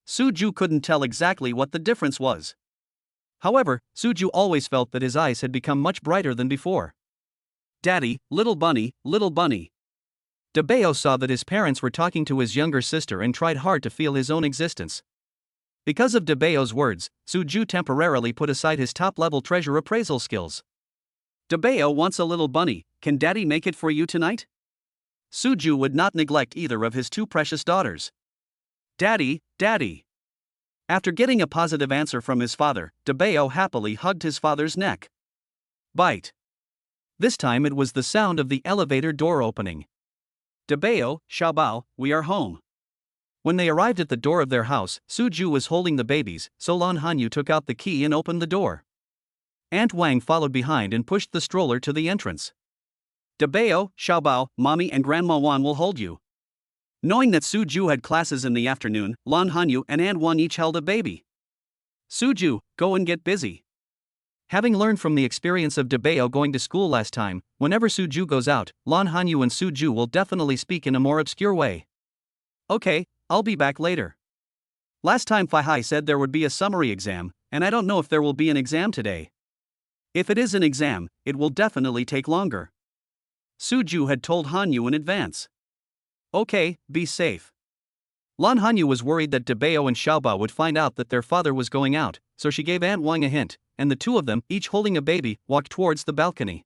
Suju couldn't tell exactly what the difference was. However, Suju always felt that his eyes had become much brighter than before. Daddy, little bunny. Debeo saw that his parents were talking to his younger sister and tried hard to feel his own existence. Because of Debeo's words, Suju temporarily put aside his top-level treasure appraisal skills. Debeo wants a little bunny, can Daddy make it for you tonight? Suju would not neglect either of his two precious daughters. Daddy. After getting a positive answer from his father, Debeo happily hugged his father's neck. Bite. This time it was the sound of the elevator door opening. Debeo, Xiaobao, we are home. When they arrived at the door of their house, Suju was holding the babies, so Lan Hanyu took out the key and opened the door. Aunt Wang followed behind and pushed the stroller to the entrance. Debeo, Xiaobao, Mommy and Grandma Wan will hold you. Knowing that Suju had classes in the afternoon, Lan Hanyu and Aunt Wan each held a baby. Suju, go and get busy. Having learned from the experience of Debeo going to school last time, whenever Suju goes out, Lan Hanyu and Suju will definitely speak in a more obscure way. Okay, I'll be back later. Last time Fahai said there would be a summary exam, and I don't know if there will be an exam today. If it is an exam, it will definitely take longer. Suju had told Hanyu in advance. Okay, be safe. Lan Hanyu was worried that Debeo and Xiaobao would find out that their father was going out, so she gave Aunt Wang a hint, and the two of them, each holding a baby, walked towards the balcony.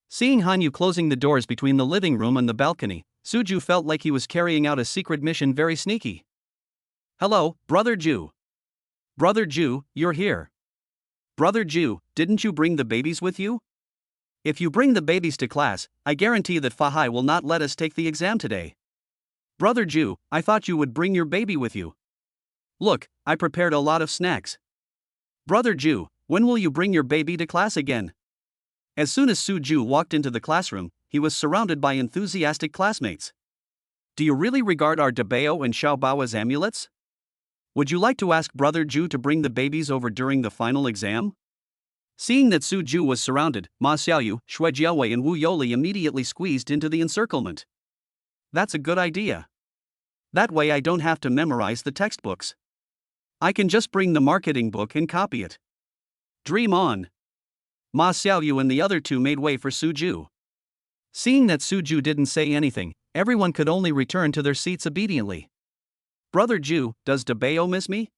Seeing Hanyu closing the doors between the living room and the balcony, Suju felt like he was carrying out a secret mission very sneaky. Hello, Brother Ju. Brother Ju, you're here. Brother Ju, didn't you bring the babies with you? If you bring the babies to class, I guarantee that Fahai will not let us take the exam today. Brother Ju, I thought you would bring your baby with you. Look, I prepared a lot of snacks. Brother Ju, when will you bring your baby to class again? As soon as Suju walked into the classroom, he was surrounded by enthusiastic classmates. Do you really regard our Debeo and Xiaobao as amulets? Would you like to ask Brother Ju to bring the babies over during the final exam? Seeing that Suju was surrounded, Ma Xiaoyu, Shui Jiaowei and Wu Yoli immediately squeezed into the encirclement. That's a good idea. That way I don't have to memorize the textbooks. I can just bring the marketing book and copy it. Dream on. Ma Xiaoyu and the other two made way for Suju. Seeing that Suju didn't say anything, everyone could only return to their seats obediently. Brother Ju, does Debeo miss me?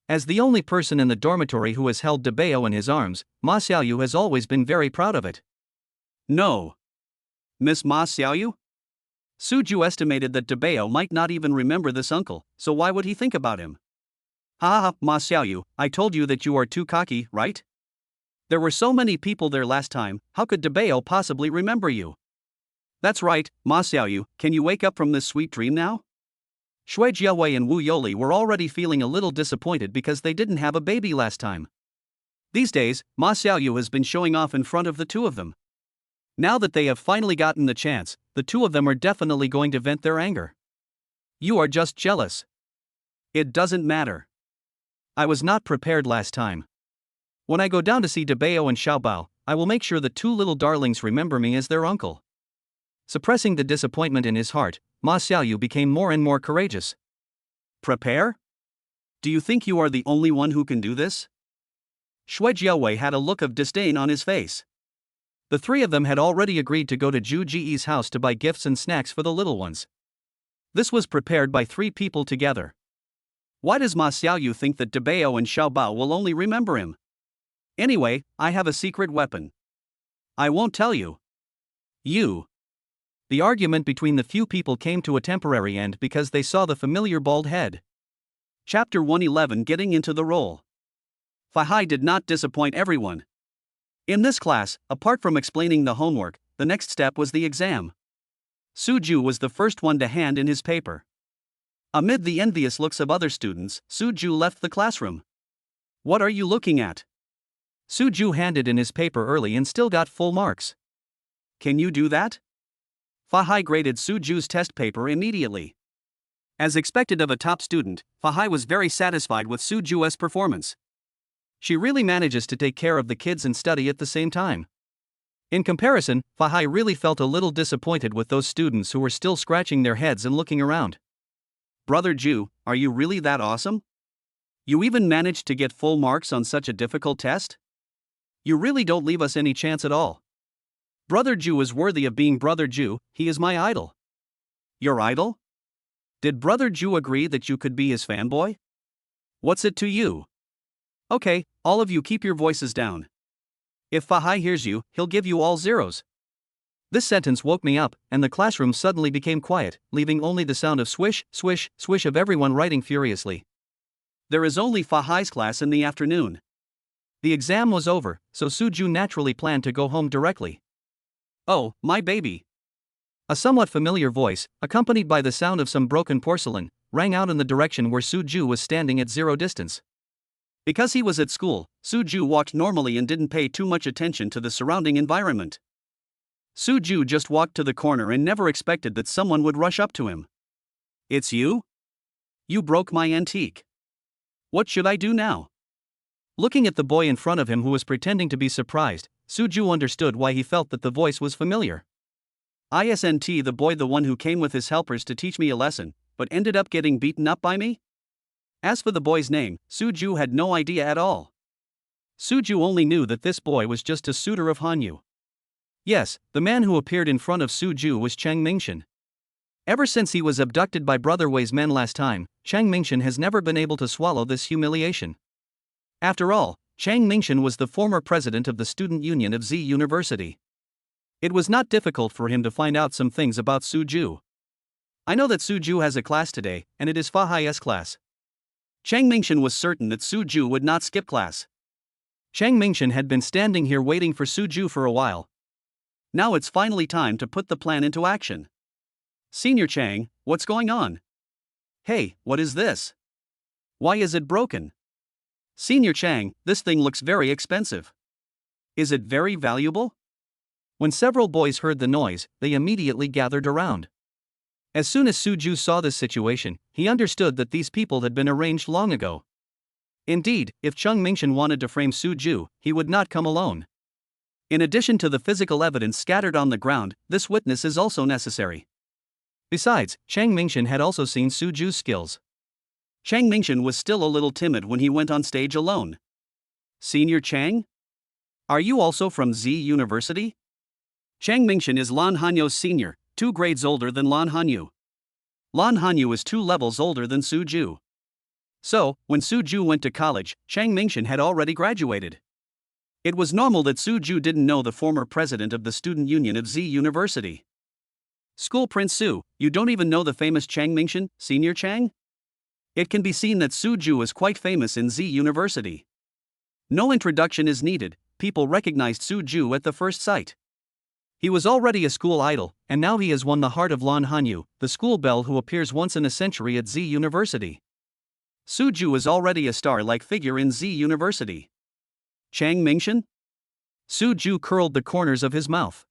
As the only person in the dormitory who has held Debeo in his arms, Ma Xiaoyu has always been very proud of it. No. Miss Ma Xiaoyu? Suju estimated that Debeo might not even remember this uncle, so why would he think about him? Ha, Ma Xiaoyu, I told you that you are too cocky, right? There were so many people there last time, how could Debeo possibly remember you? That's right, Ma Xiaoyu, can you wake up from this sweet dream now? Shui Jiaowei and Wu Yoli were already feeling a little disappointed because they didn't have a baby last time. These days, Ma Xiaoyu has been showing off in front of the two of them. Now that they have finally gotten the chance, the two of them are definitely going to vent their anger. You are just jealous. It doesn't matter. I was not prepared last time. When I go down to see Debeo and Xiaobao, I will make sure the two little darlings remember me as their uncle. Suppressing the disappointment in his heart, Ma Xiaoyu became more and more courageous. Prepare? Do you think you are the only one who can do this? Shui Jiaowei had a look of disdain on his face. The three of them had already agreed to go to Zhu Ji's house to buy gifts and snacks for the little ones. This was prepared by three people together. Why does Ma Xiaoyu think that Debeo and Xiaobao will only remember him? Anyway, I have a secret weapon. I won't tell you. You. The argument between the few people came to a temporary end because they saw the familiar bald head. Chapter 111 Getting into the role. Fahai did not disappoint everyone. In this class, apart from explaining the homework, the next step was the exam. Suju was the first one to hand in his paper. Amid the envious looks of other students, Suju left the classroom. What are you looking at? Suju handed in his paper early and still got full marks. Can you do that? Fahai graded Suju's test paper immediately. As expected of a top student, Fahai was very satisfied with Suju's performance. She really manages to take care of the kids and study at the same time. In comparison, Fahai really felt a little disappointed with those students who were still scratching their heads and looking around. Brother Ju, are you really that awesome? You even managed to get full marks on such a difficult test? You really don't leave us any chance at all. Brother Ju is worthy of being Brother Ju, he is my idol. Your idol? Did Brother Ju agree that you could be his fanboy? What's it to you? Okay, all of you keep your voices down. If Fahai hears you, he'll give you all zeros. This sentence woke me up, and the classroom suddenly became quiet, leaving only the sound of swish, swish, swish of everyone writing furiously. There is only Fahai's class in the afternoon. The exam was over, so Suju naturally planned to go home directly. Oh, my baby. A somewhat familiar voice, accompanied by the sound of some broken porcelain, rang out in the direction where Suju was standing at zero distance. Because he was at school, Suju walked normally and didn't pay too much attention to the surrounding environment. Suju just walked to the corner and never expected that someone would rush up to him. It's you? You broke my antique. What should I do now? Looking at the boy in front of him who was pretending to be surprised, Suju understood why he felt that the voice was familiar. Isn't the boy the one who came with his helpers to teach me a lesson, but ended up getting beaten up by me? As for the boy's name, Suju had no idea at all. Suju only knew that this boy was just a suitor of Hanyu. Yes, the man who appeared in front of Suju was Chang Mingshan. Ever since he was abducted by Brother Wei's men last time, Chang Mingshan has never been able to swallow this humiliation. After all, Chang Mingshan was the former president of the student union of Z University. It was not difficult for him to find out some things about Suju. I know that Suju has a class today, and it is Fahai's class. Chang Mingshan was certain that Suju would not skip class. Chang Mingshan had been standing here waiting for Suju for a while. Now it's finally time to put the plan into action. Senior Chang, what's going on? Hey, what is this? Why is it broken? Senior Chang, this thing looks very expensive. Is it very valuable? When several boys heard the noise, they immediately gathered around. As soon as Suju saw this situation, he understood that these people had been arranged long ago. Indeed, if Cheng Mingshan wanted to frame Su Ju, he would not come alone. In addition to the physical evidence scattered on the ground, this witness is also necessary. Besides, Cheng Mingshan had also seen Su Ju's skills. Cheng Mingshan was still a little timid when he went on stage alone. Senior Cheng? Are you also from Z University? Cheng Mingshan is Lan Hanyu's senior, 2 grades older than Lan Hanyu. Lan Hanyu is 2 levels older than Su Ju. So, when Su Ju went to college, Cheng Mingshan had already graduated. It was normal that Su Ju didn't know the former president of the student union of Z University. School Prince Su, you don't even know the famous Cheng Mingshan, Senior Cheng? It can be seen that Su Ju is quite famous in Z University. No introduction is needed, people recognized Su Ju at the first sight. He was already a school idol, and now he has won the heart of Lan Hanyu, the school belle who appears once in a century at Z University. Su Ju is already a star-like figure in Z University. Cheng Mingshan? Su Ju curled the corners of his mouth.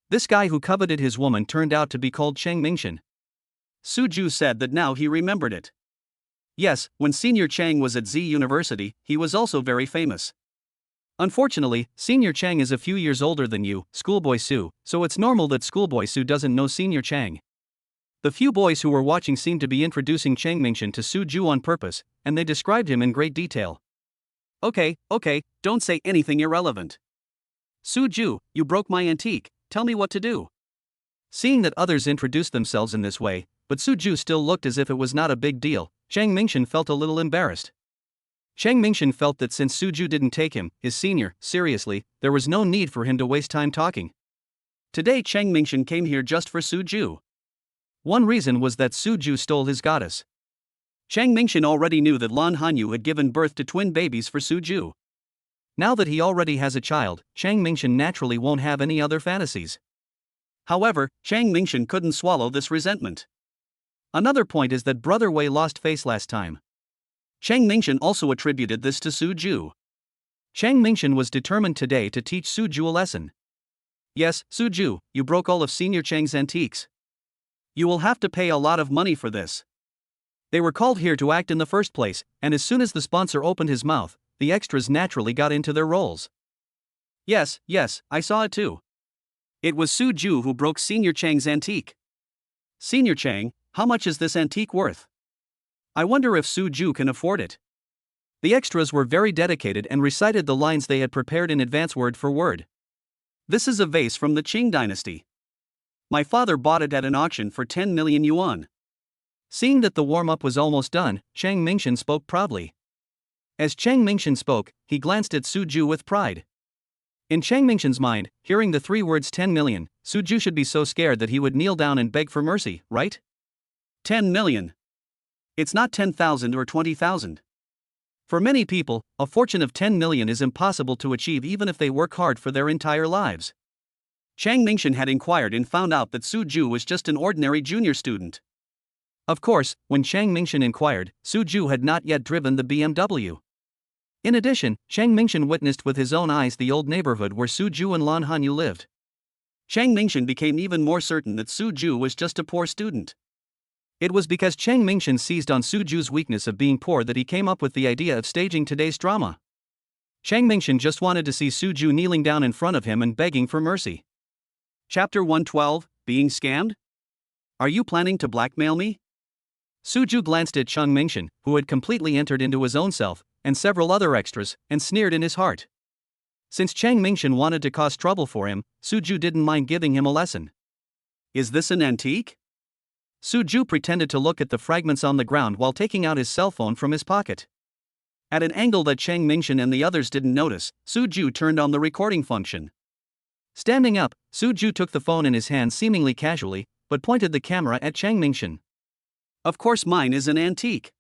This guy who coveted his woman turned out to be called Cheng Mingshan. Su Ju said that now he remembered it. Yes, when Senior Cheng was at Z University, he was also very famous. Unfortunately, Senior Cheng is a few years older than you, Schoolboy Su, so it's normal that Schoolboy Su doesn't know Senior Cheng. The few boys who were watching seemed to be introducing Cheng Mingshan to Su Ju on purpose, and they described him in great detail. Okay, don't say anything irrelevant. Su Ju, you broke my antique, tell me what to do. Seeing that others introduced themselves in this way, but Su Ju still looked as if it was not a big deal, Cheng Mingshan felt a little embarrassed. Cheng Mingshan felt that since Su Ju didn't take him, his senior, seriously, there was no need for him to waste time talking. Today Cheng Mingshan came here just for Su Ju. One reason was that Su Ju stole his goddess. Cheng Mingshan already knew that Lan Hanyu had given birth to twin babies for Su Ju. Now that he already has a child, Cheng Mingshan naturally won't have any other fantasies. However, Cheng Mingshan couldn't swallow this resentment. Another point is that Brother Wei lost face last time. Cheng Mingshan also attributed this to Su Ju. Cheng Mingshan was determined today to teach Su Ju a lesson. Yes, Su Ju, you broke all of Senior Cheng's antiques. You will have to pay a lot of money for this. They were called here to act in the first place, and as soon as the sponsor opened his mouth, the extras naturally got into their roles. Yes, I saw it too. It was Su Ju who broke Senior Cheng's antique. Senior Cheng, how much is this antique worth? I wonder if Su Ju can afford it. The extras were very dedicated and recited the lines they had prepared in advance word for word. This is a vase from the Qing dynasty. My father bought it at an auction for 10 million yuan. Seeing that the warm-up was almost done, Cheng Mingshan spoke proudly. As Cheng Mingshan spoke, he glanced at Su Ju with pride. In Cheng Mingshan's mind, hearing the 3 words 10 million, Su Ju should be so scared that he would kneel down and beg for mercy, right? 10 million. It's not 10,000 or 20,000. For many people, a fortune of 10 million is impossible to achieve even if they work hard for their entire lives. Cheng Mingshan had inquired and found out that Su Ju was just an ordinary junior student. Of course, when Cheng Mingshan inquired, Su Ju had not yet driven the BMW. In addition, Cheng Mingshan witnessed with his own eyes the old neighborhood where Su Ju and Lan Hanyu lived. Cheng Mingshan became even more certain that Su Ju was just a poor student. It was because Cheng Mingshan seized on Su Ju's weakness of being poor that he came up with the idea of staging today's drama. Cheng Mingshan just wanted to see Su Ju kneeling down in front of him and begging for mercy. Chapter 112, Being Scammed? Are you planning to blackmail me? Su Ju glanced at Cheng Mingshan, who had completely entered into his own self, and several other extras, and sneered in his heart. Since Cheng Mingshan wanted to cause trouble for him, Su Ju didn't mind giving him a lesson. Is this an antique? Su Ju pretended to look at the fragments on the ground while taking out his cell phone from his pocket. At an angle that Cheng Mingshan and the others didn't notice, Su Ju turned on the recording function. Standing up, Su Ju took the phone in his hand seemingly casually, but pointed the camera at Cheng Mingshan. Of course mine is an antique.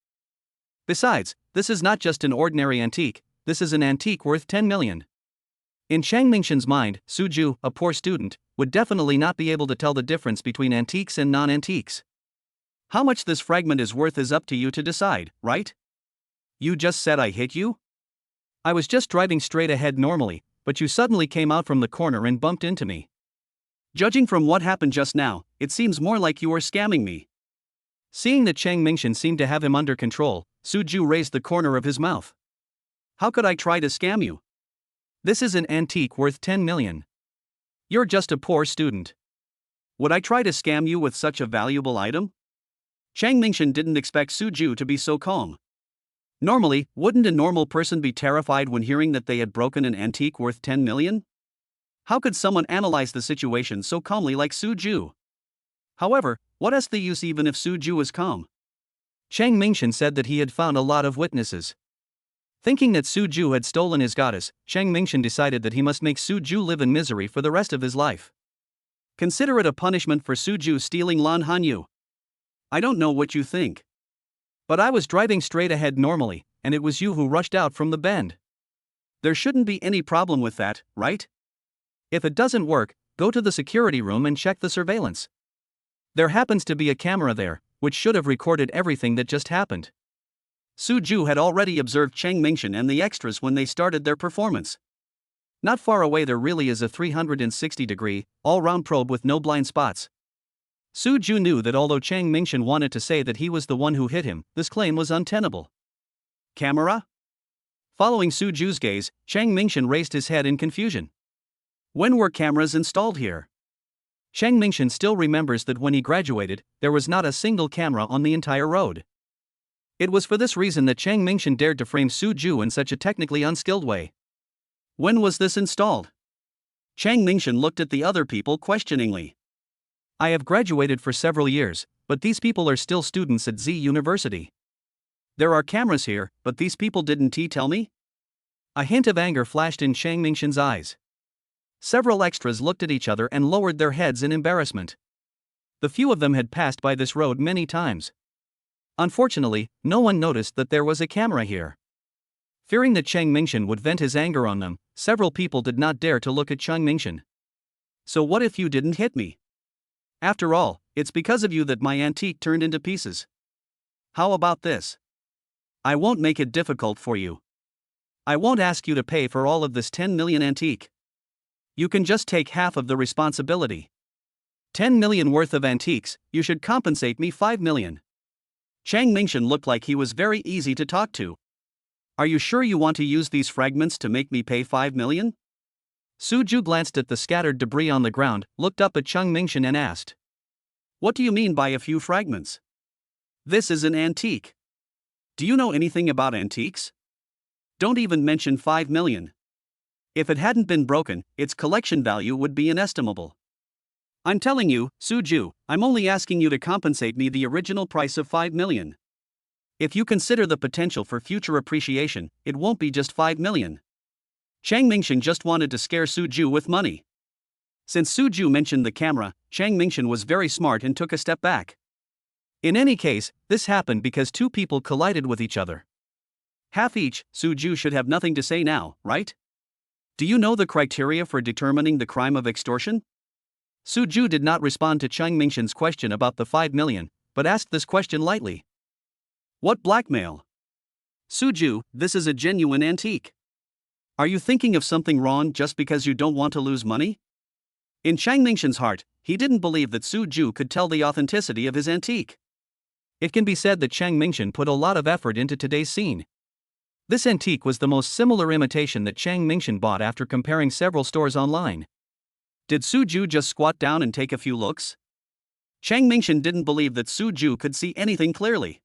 Besides, this is not just an ordinary antique, this is an antique worth 10 million. In Cheng Mingshan's mind, Su Ju, a poor student, would definitely not be able to tell the difference between antiques and non-antiques. How much this fragment is worth is up to you to decide, right? You just said I hit you? I was just driving straight ahead normally, but you suddenly came out from the corner and bumped into me. Judging from what happened just now, it seems more like you are scamming me. Seeing that Cheng Mingshan seemed to have him under control, Su Ju raised the corner of his mouth. How could I try to scam you? This is an antique worth 10 million. You're just a poor student. Would I try to scam you with such a valuable item? Chang Mingshan didn't expect Su Ju to be so calm. Normally, wouldn't a normal person be terrified when hearing that they had broken an antique worth 10 million? How could someone analyze the situation so calmly like Su Ju? However, what is the use even if Su Ju was calm? Chang Mingshan said that he had found a lot of witnesses. Thinking that Su Ju had stolen his goddess, Chang Mingshan decided that he must make Su Ju live in misery for the rest of his life. Consider it a punishment for Su Ju stealing Lan Hanyu. I don't know what you think, but I was driving straight ahead normally, and it was you who rushed out from the bend. There shouldn't be any problem with that, right? If it doesn't work, go to the security room and check the surveillance. There happens to be a camera there, which should have recorded everything that just happened. Su Ju had already observed Chang Mingshan and the extras when they started their performance. Not far away there really is a 360-degree, all-round probe with no blind spots. Su Ju knew that although Chang Mingshan wanted to say that he was the one who hit him, this claim was untenable. Camera? Following Su Ju's gaze, Chang Mingshan raised his head in confusion. When were cameras installed here? Chang Mingshan still remembers that when he graduated, there was not a single camera on the entire road. It was for this reason that Chang Mingshan dared to frame Su Ju in such a technically unskilled way. When was this installed? Chang Mingshan looked at the other people questioningly. I have graduated for several years, but these people are still students at Z University. There are cameras here, but these people didn't tell me? A hint of anger flashed in Chang Mingshan's eyes. Several extras looked at each other and lowered their heads in embarrassment. The few of them had passed by this road many times. Unfortunately, no one noticed that there was a camera here. Fearing that Chang Mingshan would vent his anger on them, several people did not dare to look at Chang Mingshan. So what if you didn't hit me? After all, it's because of you that my antique turned into pieces. How about this? I won't make it difficult for you. I won't ask you to pay for all of this 10 million antique. You can just take half of the responsibility. 10 million worth of antiques, you should compensate me 5 million. Chang Mingshan looked like he was very easy to talk to. Are you sure you want to use these fragments to make me pay 5 million? Su Ju glanced at the scattered debris on the ground, looked up at Chang Mingshan and asked. What do you mean by a few fragments? This is an antique. Do you know anything about antiques? Don't even mention 5 million. If it hadn't been broken, its collection value would be inestimable. I'm telling you, Su Ju, I'm only asking you to compensate me the original price of 5 million. If you consider the potential for future appreciation, it won't be just 5 million. Chang Mingshan just wanted to scare Su Ju with money. Since Su Ju mentioned the camera, Chang Mingshan was very smart and took a step back. In any case, this happened because two people collided with each other. Half each, Su Ju should have nothing to say now, right? Do you know the criteria for determining the crime of extortion? Su Ju did not respond to Chang Mingshan's question about the 5 million, but asked this question lightly. What blackmail? Su Ju, this is a genuine antique. Are you thinking of something wrong just because you don't want to lose money? In Chang Mingshan's heart, he didn't believe that Su Ju could tell the authenticity of his antique. It can be said that Chang Mingshan put a lot of effort into today's scene. This antique was the most similar imitation that Chang Mingshan bought after comparing several stores online. Did Su Ju just squat down and take a few looks? Chang Mingshan didn't believe that Su Ju could see anything clearly.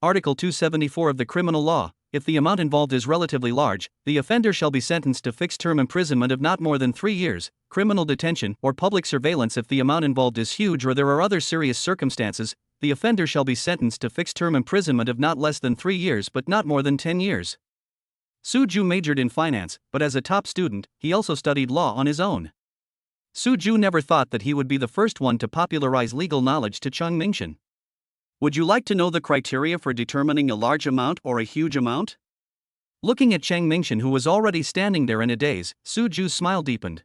Article 274 of the Criminal Law, if the amount involved is relatively large, the offender shall be sentenced to fixed-term imprisonment of not more than 3 years, criminal detention or public surveillance if the amount involved is huge or there are other serious circumstances. The offender shall be sentenced to fixed-term imprisonment of not less than 3 years but not more than 10 years. Su Ju majored in finance, but as a top student, he also studied law on his own. Su Ju never thought that he would be the first one to popularize legal knowledge to Chang Mingshan. Would you like to know the criteria for determining a large amount or a huge amount? Looking at Chang Mingshan, who was already standing there in a daze, Su Ju's smile deepened.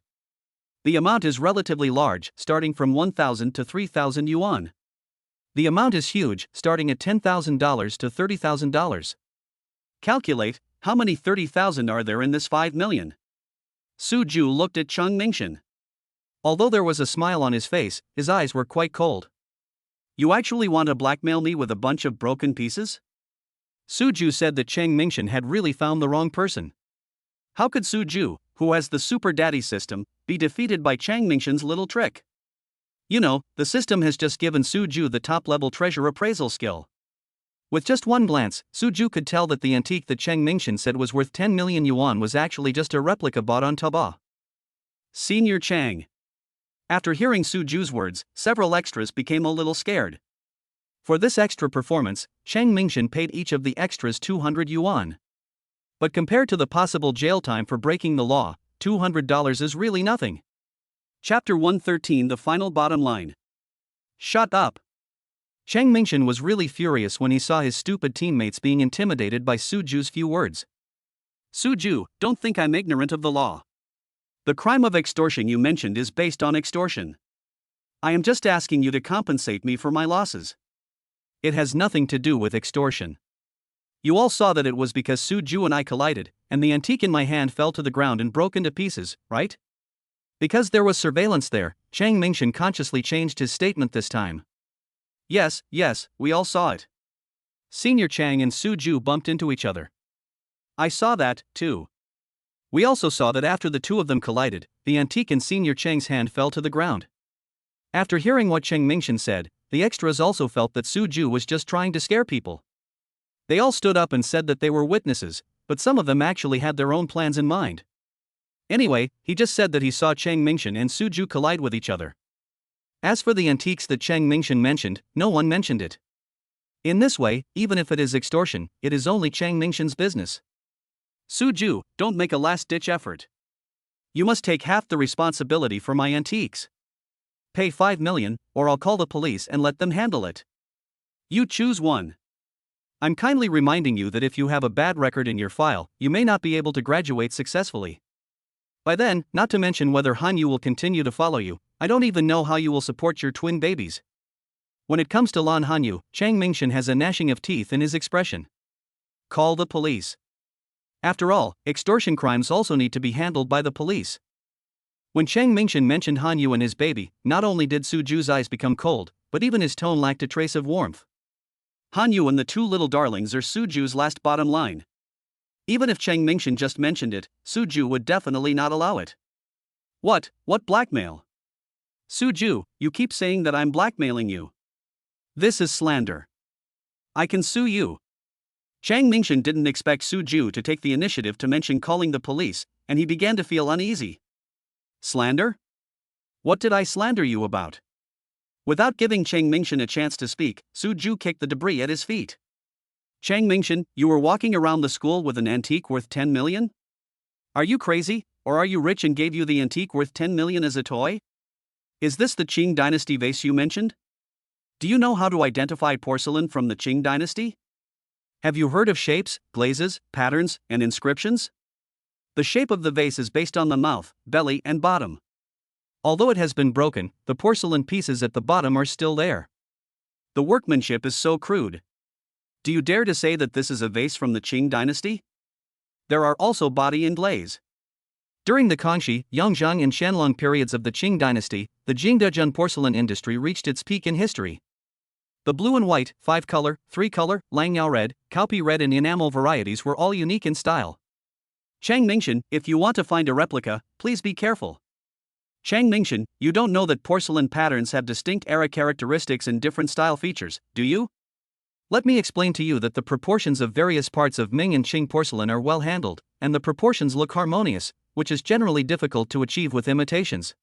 The amount is relatively large, starting from 1,000 to 3,000 yuan. The amount is huge, starting at $10,000 to $30,000. Calculate, how many 30,000 are there in this 5 million? Su Ju looked at Chang Mingshan. Although there was a smile on his face, his eyes were quite cold. You actually want to blackmail me with a bunch of broken pieces? Suju said that Chang Mingshan had really found the wrong person. How could Suju, who has the super daddy system, be defeated by Chang Mingshan's little trick? You know, the system has just given Suju the top-level treasure appraisal skill. With just one glance, Suju could tell that the antique that Chang Mingshan said was worth 10 million yuan was actually just a replica bought on Taobao. Senior Chang. After hearing Suju's words, several extras became a little scared. For this extra performance, Chang Mingshan paid each of the extras 200 yuan. But compared to the possible jail time for breaking the law, $200 is really nothing. Chapter 113, the final bottom line. Shut up. Chang Mingshan was really furious when he saw his stupid teammates being intimidated by Suju's few words. Suju, don't think I'm ignorant of the law. The crime of extortion you mentioned is based on extortion. I am just asking you to compensate me for my losses. It has nothing to do with extortion. You all saw that it was because Suju and I collided, and the antique in my hand fell to the ground and broke into pieces, right? Because there was surveillance there, Chang Mingshan consciously changed his statement this time. Yes, we all saw it. Senior Chang and Suju bumped into each other. I saw that, too. We also saw that after the two of them collided, the antique in Senior Chang's hand fell to the ground. After hearing what Chang Mingshan said, the extras also felt that Suju was just trying to scare people. They all stood up and said that they were witnesses, but some of them actually had their own plans in mind. Anyway, he just said that he saw Chang Mingshan and Suju collide with each other. As for the antiques that Chang Mingshan mentioned, no one mentioned it. In this way, even if it is extortion, it is only Chang Mingshan's business. Suju, don't make a last-ditch effort. You must take half the responsibility for my antiques. Pay 5 million, or I'll call the police and let them handle it. You choose one. I'm kindly reminding you that if you have a bad record in your file, you may not be able to graduate successfully. By then, not to mention whether Hanyu will continue to follow you, I don't even know how you will support your twin babies. When it comes to Lan Hanyu, Chang Mingshan has a gnashing of teeth in his expression. Call the police. After all, extortion crimes also need to be handled by the police. When Chang Mingshan mentioned Hanyu and his baby, not only did Suju's eyes become cold, but even his tone lacked a trace of warmth. Hanyu and the two little darlings are Suju's last bottom line. Even if Chang Mingshan just mentioned it, Suju would definitely not allow it. What blackmail? Suju, you keep saying that I'm blackmailing you. This is slander. I can sue you. Chang Mingshan didn't expect Suju to take the initiative to mention calling the police, and he began to feel uneasy. Slander? What did I slander you about? Without giving Chang Mingshan a chance to speak, Suju kicked the debris at his feet. Chang Mingshan, you were walking around the school with an antique worth 10 million? Are you crazy, or are you rich and gave you the antique worth 10 million as a toy? Is this the Qing dynasty vase you mentioned? Do you know how to identify porcelain from the Qing dynasty? Have you heard of shapes, glazes, patterns, and inscriptions? The shape of the vase is based on the mouth, belly, and bottom. Although it has been broken, the porcelain pieces at the bottom are still there. The workmanship is so crude. Do you dare to say that this is a vase from the Qing dynasty? There are also body and glaze. During the Kangxi, Yongzheng, and Qianlong periods of the Qing dynasty, the Jingdezhen porcelain industry reached its peak in history. The blue and white, 5-color, 3-color, Langyao red, Kaopi red, and enamel varieties were all unique in style. Chang Mingshan, if you want to find a replica, please be careful. Chang Mingshan, you don't know that porcelain patterns have distinct era characteristics and different style features, do you? Let me explain to you that the proportions of various parts of Ming and Qing porcelain are well handled, and the proportions look harmonious, which is generally difficult to achieve with imitations.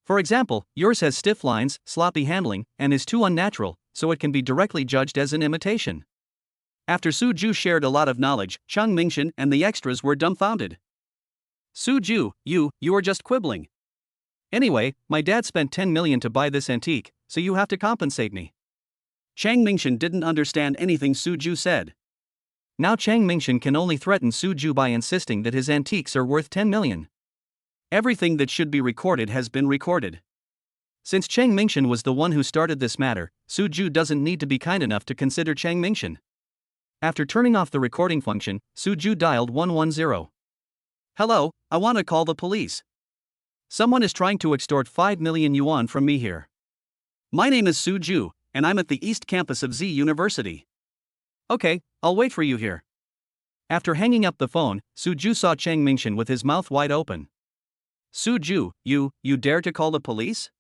For example, yours has stiff lines, sloppy handling, and is too unnatural, so it can be directly judged as an imitation. After Suju shared a lot of knowledge, Chang Mingshan and the extras were dumbfounded. Suju, you are just quibbling. Anyway, my dad spent 10 million to buy this antique, so you have to compensate me. Chang Mingshan didn't understand anything Suju said. Now Chang Mingshan can only threaten Suju by insisting that his antiques are worth 10 million. Everything that should be recorded has been recorded. Since Chang Mingshan was the one who started this matter, Suju doesn't need to be kind enough to consider Chang Mingshan. After turning off the recording function, Suju dialed 110. Hello, I want to call the police. Someone is trying to extort 5 million yuan from me here. My name is Suju, and I'm at the East Campus of Z University. Okay, I'll wait for you here. After hanging up the phone, Suju saw Chang Mingshan with his mouth wide open. Suju, you dare to call the police?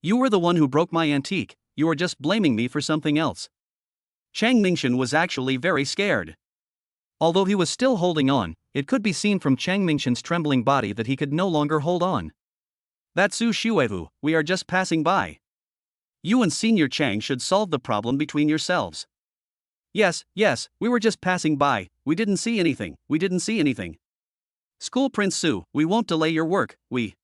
You were the one who broke my antique, you are just blaming me for something else. Chang Mingshan was actually very scared. Although he was still holding on, it could be seen from Chang Mingshan's trembling body that he could no longer hold on. That's Su Shuevu, we are just passing by. You and Senior Chang should solve the problem between yourselves. Yes, we were just passing by, we didn't see anything. School Prince Su, we won't delay your work, we.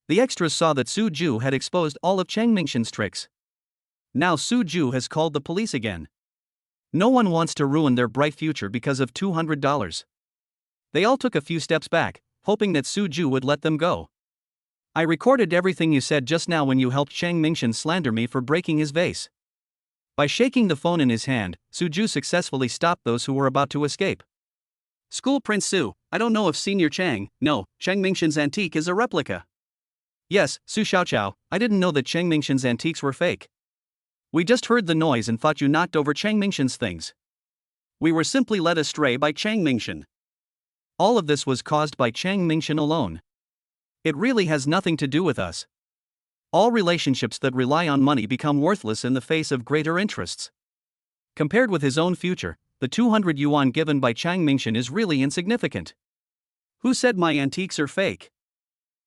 The extras saw that Suju had exposed all of Chang Mingshan's tricks. Now Suju has called the police again. No one wants to ruin their bright future because of $200. They all took a few steps back, hoping that Suju would let them go. I recorded everything you said just now when you helped Chang Mingshan slander me for breaking his vase. By shaking the phone in his hand, Suju successfully stopped those who were about to escape. School Prince Su, I don't know if Senior Chang, no, Chang Mingshan's antique is a replica. Yes, Su Xiaoqiao, I didn't know that Chang Mingshan's antiques were fake. We just heard the noise and thought you knocked over Chang Mingshan's things. We were simply led astray by Chang Mingshan. All of this was caused by Chang Mingshan alone. It really has nothing to do with us. All relationships that rely on money become worthless in the face of greater interests. Compared with his own future, the 200 yuan given by Chang Mingshan is really insignificant. Who said my antiques are fake?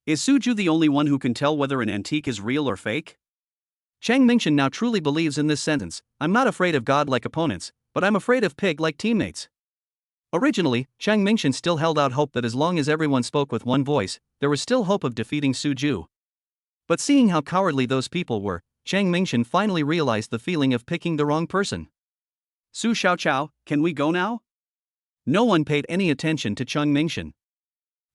Is Suju the only one who can tell whether an antique is real or fake? Chang Mingshan now truly believes in this sentence, I'm not afraid of God like opponents, but I'm afraid of pig like teammates. Originally, Chang Mingshan still held out hope that as long as everyone spoke with one voice, there was still hope of defeating Suju. But seeing how cowardly those people were, Chang Mingshan finally realized the feeling of picking the wrong person. Su Xiaoqiao, can we go now? No one paid any attention to Chang Mingshan.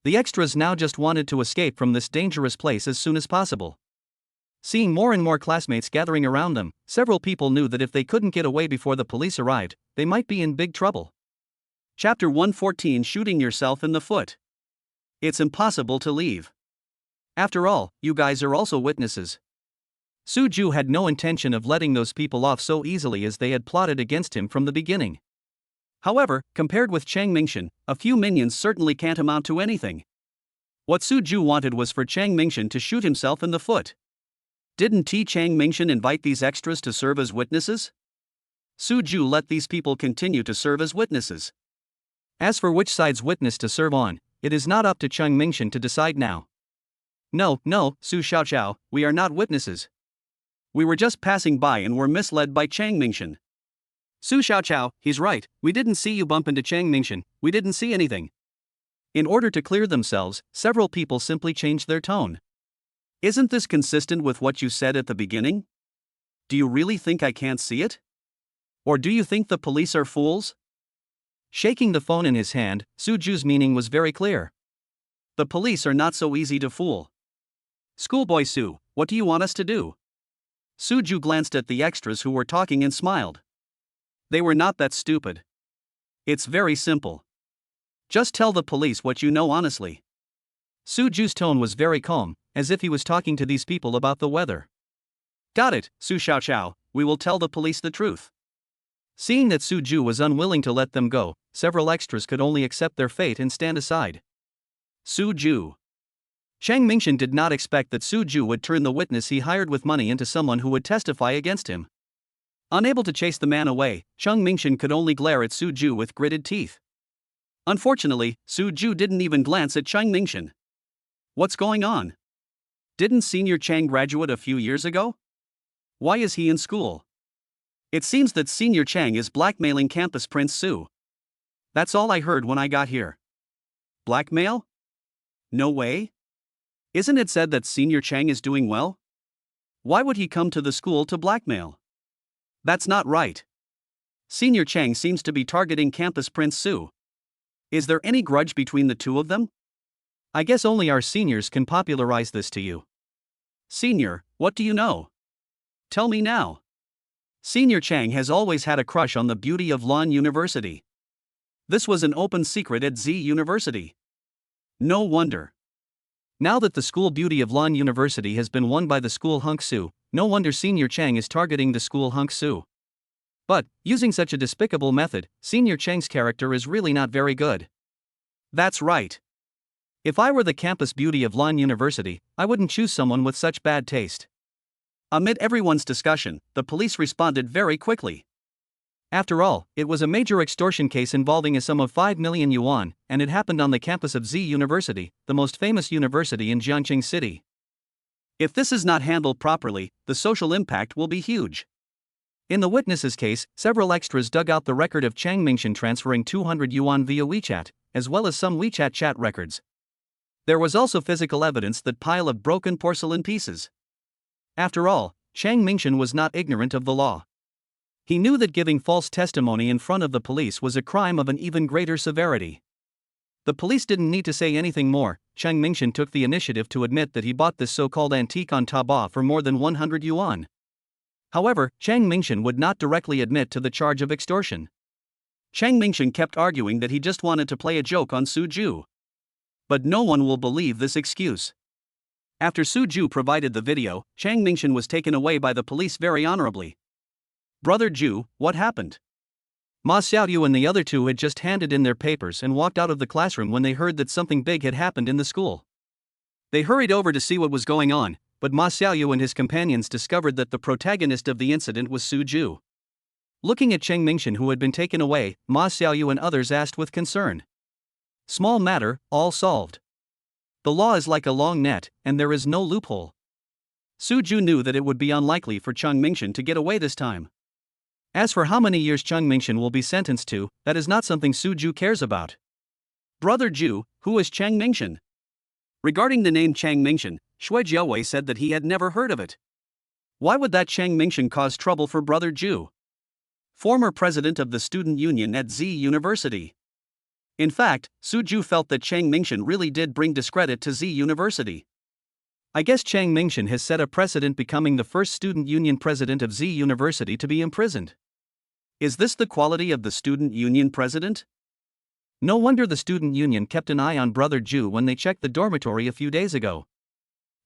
The extras now just wanted to escape from this dangerous place as soon as possible. Seeing more and more classmates gathering around them, several people knew that if they couldn't get away before the police arrived, they might be in big trouble. Chapter 114, Shooting Yourself in the Foot. It's impossible to leave. After all, you guys are also witnesses. Suju had no intention of letting those people off so easily as they had plotted against him from the beginning. However, compared with Chang Mingshan, a few minions certainly can't amount to anything. What Suju wanted was for Chang Mingshan to shoot himself in the foot. Didn't Chang Mingshan invite these extras to serve as witnesses? Suju let these people continue to serve as witnesses. As for which side's witness to serve on, it is not up to Chang Mingshan to decide now. No, Su Xiaoqiao, we are not witnesses. We were just passing by and were misled by Chang Mingshan. Su Xiaoqiao, he's right, we didn't see you bump into Chang Mingshan, we didn't see anything. In order to clear themselves, several people simply changed their tone. Isn't this consistent with what you said at the beginning? Do you really think I can't see it? Or do you think the police are fools? Shaking the phone in his hand, Suju's meaning was very clear. The police are not so easy to fool. Schoolboy Su, what do you want us to do? Suju glanced at the extras who were talking and smiled. They were not that stupid. It's very simple. Just tell the police what you know honestly. Suju's tone was very calm, as if he was talking to these people about the weather. Got it, Su Xiaoqiao, we will tell the police the truth. Seeing that Suju was unwilling to let them go, several extras could only accept their fate and stand aside. Suju. Chang Mingshan did not expect that Suju would turn the witness he hired with money into someone who would testify against him. Unable to chase the man away, Chang Mingshan could only glare at Suju with gritted teeth. Unfortunately, Suju didn't even glance at Chang Mingshan. What's going on? Didn't Senior Chang graduate a few years ago? Why is he in school? It seems that Senior Chang is blackmailing Campus Prince Su. That's all I heard when I got here. Blackmail? No way. Isn't it said that Senior Chang is doing well? Why would he come to the school to blackmail? That's not right. Senior Chang seems to be targeting Campus Prince Su. Is there any grudge between the two of them? I guess only our seniors can popularize this to you. Senior, what do you know? Tell me now. Senior Chang has always had a crush on the beauty of Lon University. This was an open secret at Z University. No wonder. Now that the school beauty of Lon University has been won by the school Hunk Su, no wonder Senior Chang is targeting the school Hunk Su. But, using such a despicable method, Senior Cheng's character is really not very good. That's right. If I were the campus beauty of Lon University, I wouldn't choose someone with such bad taste. Amid everyone's discussion, the police responded very quickly. After all, it was a major extortion case involving a sum of 5 million yuan, and it happened on the campus of Z University, the most famous university in Jiangxing City. If this is not handled properly, the social impact will be huge. In the witness's case, several extras dug out the record of Chang Mingshan transferring 200 yuan via WeChat, as well as some WeChat chat records. There was also physical evidence that pile of broken porcelain pieces. After all, Chang Mingshan was not ignorant of the law. He knew that giving false testimony in front of the police was a crime of an even greater severity. The police didn't need to say anything more. Chang Mingshan took the initiative to admit that he bought this so-called antique on Taobao for more than 100 yuan. However, Chang Mingshan would not directly admit to the charge of extortion. Chang Mingshan kept arguing that he just wanted to play a joke on Su Ju. But no one will believe this excuse. After Su Ju provided the video, Chang Mingshan was taken away by the police very honorably. Brother Ju, what happened? Ma Xiaoyu and the other two had just handed in their papers and walked out of the classroom when they heard that something big had happened in the school. They hurried over to see what was going on, but Ma Xiaoyu and his companions discovered that the protagonist of the incident was Su Ju. Looking at Chang Mingshan, who had been taken away, Ma Xiaoyu and others asked with concern. Small matter, all solved. The law is like a long net, and there is no loophole. Su Ju knew that it would be unlikely for Chang Mingshan to get away this time. As for how many years Chang Mingshan will be sentenced to, that is not something Su Ju cares about. Brother Ju, who is Chang Mingshan? Regarding the name Chang Mingshan, Shui Jiawei said that he had never heard of it. Why would that Chang Mingshan cause trouble for Brother Ju? Former president of the student union at Z University. In fact, Su Ju felt that Chang Mingshan really did bring discredit to Z University. I guess Chang Mingshan has set a precedent, becoming the first student union president of Z University to be imprisoned. Is this the quality of the student union president? No wonder the student union kept an eye on Brother Ju when they checked the dormitory a few days ago.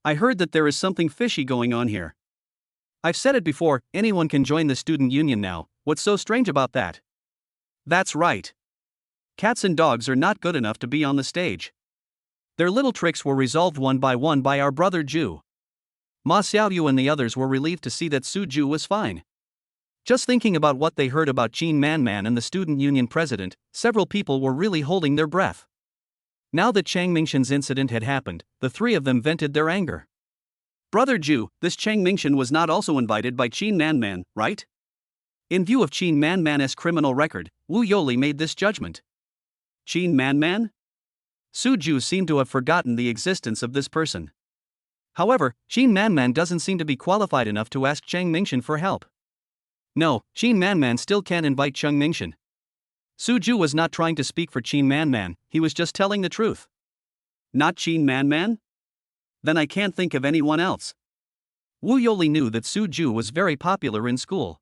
I heard that there is something fishy going on here. I've said it before, anyone can join the student union now. What's so strange about that? That's right. Cats and dogs are not good enough to be on the stage. Their little tricks were resolved one by our Brother Ju. Ma Xiaoyu and the others were relieved to see that Su Ju was fine. Just thinking about what they heard about Qin Manman and the student union president, several people were really holding their breath. Now that Chang Mingshan's incident had happened, the three of them vented their anger. Brother Ju, this Chang Mingshan was not also invited by Qin Manman, right? In view of Qin Manman's criminal record, Wu Yoli made this judgment. Qin Manman? Su Ju seemed to have forgotten the existence of this person. However, Qin Manman doesn't seem to be qualified enough to ask Chang Mingshan for help. No, Qin Manman still can't invite Chang Mingshan. Su Ju was not trying to speak for Qin Manman, he was just telling the truth. Not Qin Manman? Then I can't think of anyone else. Wu Yoli knew that Su Ju was very popular in school.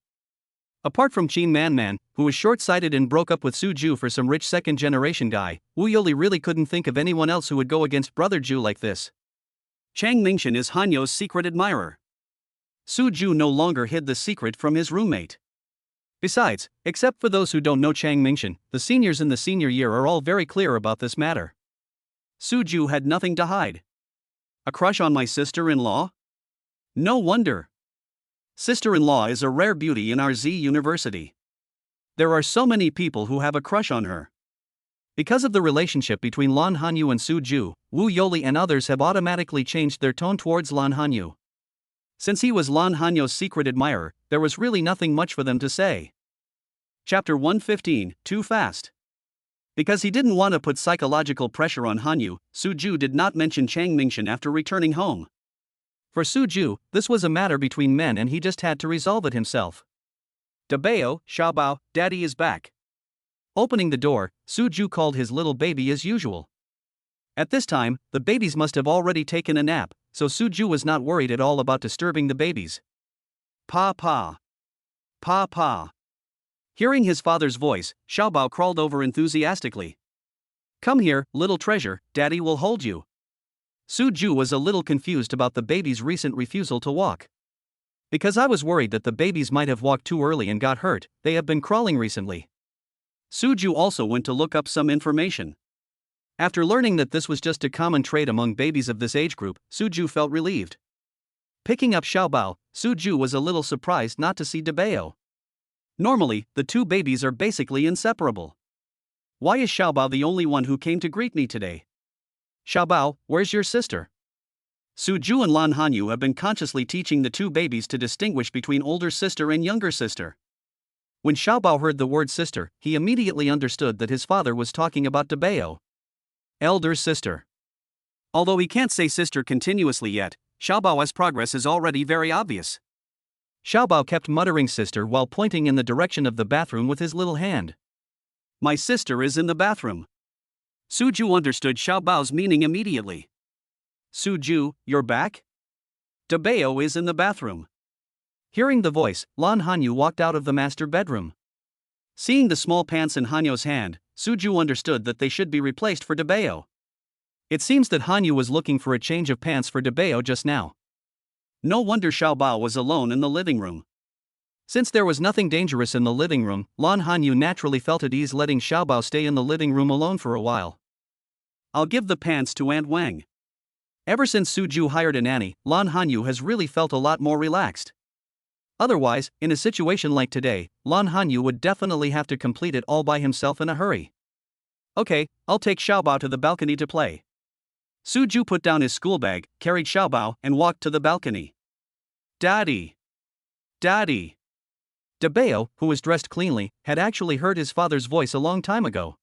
Apart from Qin Manman, who was short-sighted and broke up with Su Ju for some rich second-generation guy, Wu Yoli really couldn't think of anyone else who would go against Brother Ju like this. Chang Mingshan is Hanyo's secret admirer. Su Ju no longer hid the secret from his roommate. Besides, except for those who don't know Chang Mingshan, the seniors in the senior year are all very clear about this matter. Su Ju had nothing to hide. A crush on my sister-in-law? No wonder. Sister-in-law is a rare beauty in our Z University. There are so many people who have a crush on her. Because of the relationship between Lan Hanyu and Su Ju, Wu Yoli and others have automatically changed their tone towards Lan Hanyu. Since he was Lan Hanyo's secret admirer, there was really nothing much for them to say. Chapter 115, Too Fast. Because he didn't want to put psychological pressure on Hanyu, Su Ju did not mention Chang Mingshan after returning home. For Su Ju, this was a matter between men and he just had to resolve it himself. Dabao, Xiaobao, Daddy is back. Opening the door, Su Ju called his little baby as usual. At this time, the babies must have already taken a nap, so Su Ju was not worried at all about disturbing the babies. Pa. Pa. Hearing his father's voice, Xiaobao crawled over enthusiastically. Come here, little treasure, Daddy will hold you. Su Ju was a little confused about the baby's recent refusal to walk. Because I was worried that the babies might have walked too early and got hurt, they have been crawling recently. Suju also went to look up some information. After learning that this was just a common trait among babies of this age group, Suju felt relieved. Picking up Xiaobao, Suju was a little surprised not to see Debeo. Normally, the two babies are basically inseparable. Why is Xiaobao the only one who came to greet me today? Xiaobao, where's your sister? Suju and Lan Hanyu have been consciously teaching the two babies to distinguish between older sister and younger sister. When Xiaobao heard the word sister, he immediately understood that his father was talking about Debeo. Elder sister. Although he can't say sister continuously yet, Xiaobao's progress is already very obvious. Xiaobao kept muttering sister while pointing in the direction of the bathroom with his little hand. My sister is in the bathroom. Suju understood Xiaobao's meaning immediately. Suju, you're back? Debeo is in the bathroom. Hearing the voice, Lan Hanyu walked out of the master bedroom. Seeing the small pants in Hanyo's hand, Suju understood that they should be replaced for Debeo. It seems that Hanyu was looking for a change of pants for Debeo just now. No wonder Xiaobao was alone in the living room. Since there was nothing dangerous in the living room, Lan Hanyu naturally felt at ease letting Xiaobao stay in the living room alone for a while. I'll give the pants to Aunt Wang. Ever since Suju hired a nanny, Lan Hanyu has really felt a lot more relaxed. Otherwise, in a situation like today, Lan Hanyu would definitely have to complete it all by himself in a hurry. Okay, I'll take Xiaobao to the balcony to play. Suju put down his school bag, carried Xiaobao, and walked to the balcony. Daddy! Daddy! Debeo, who was dressed cleanly, had actually heard his father's voice a long time ago.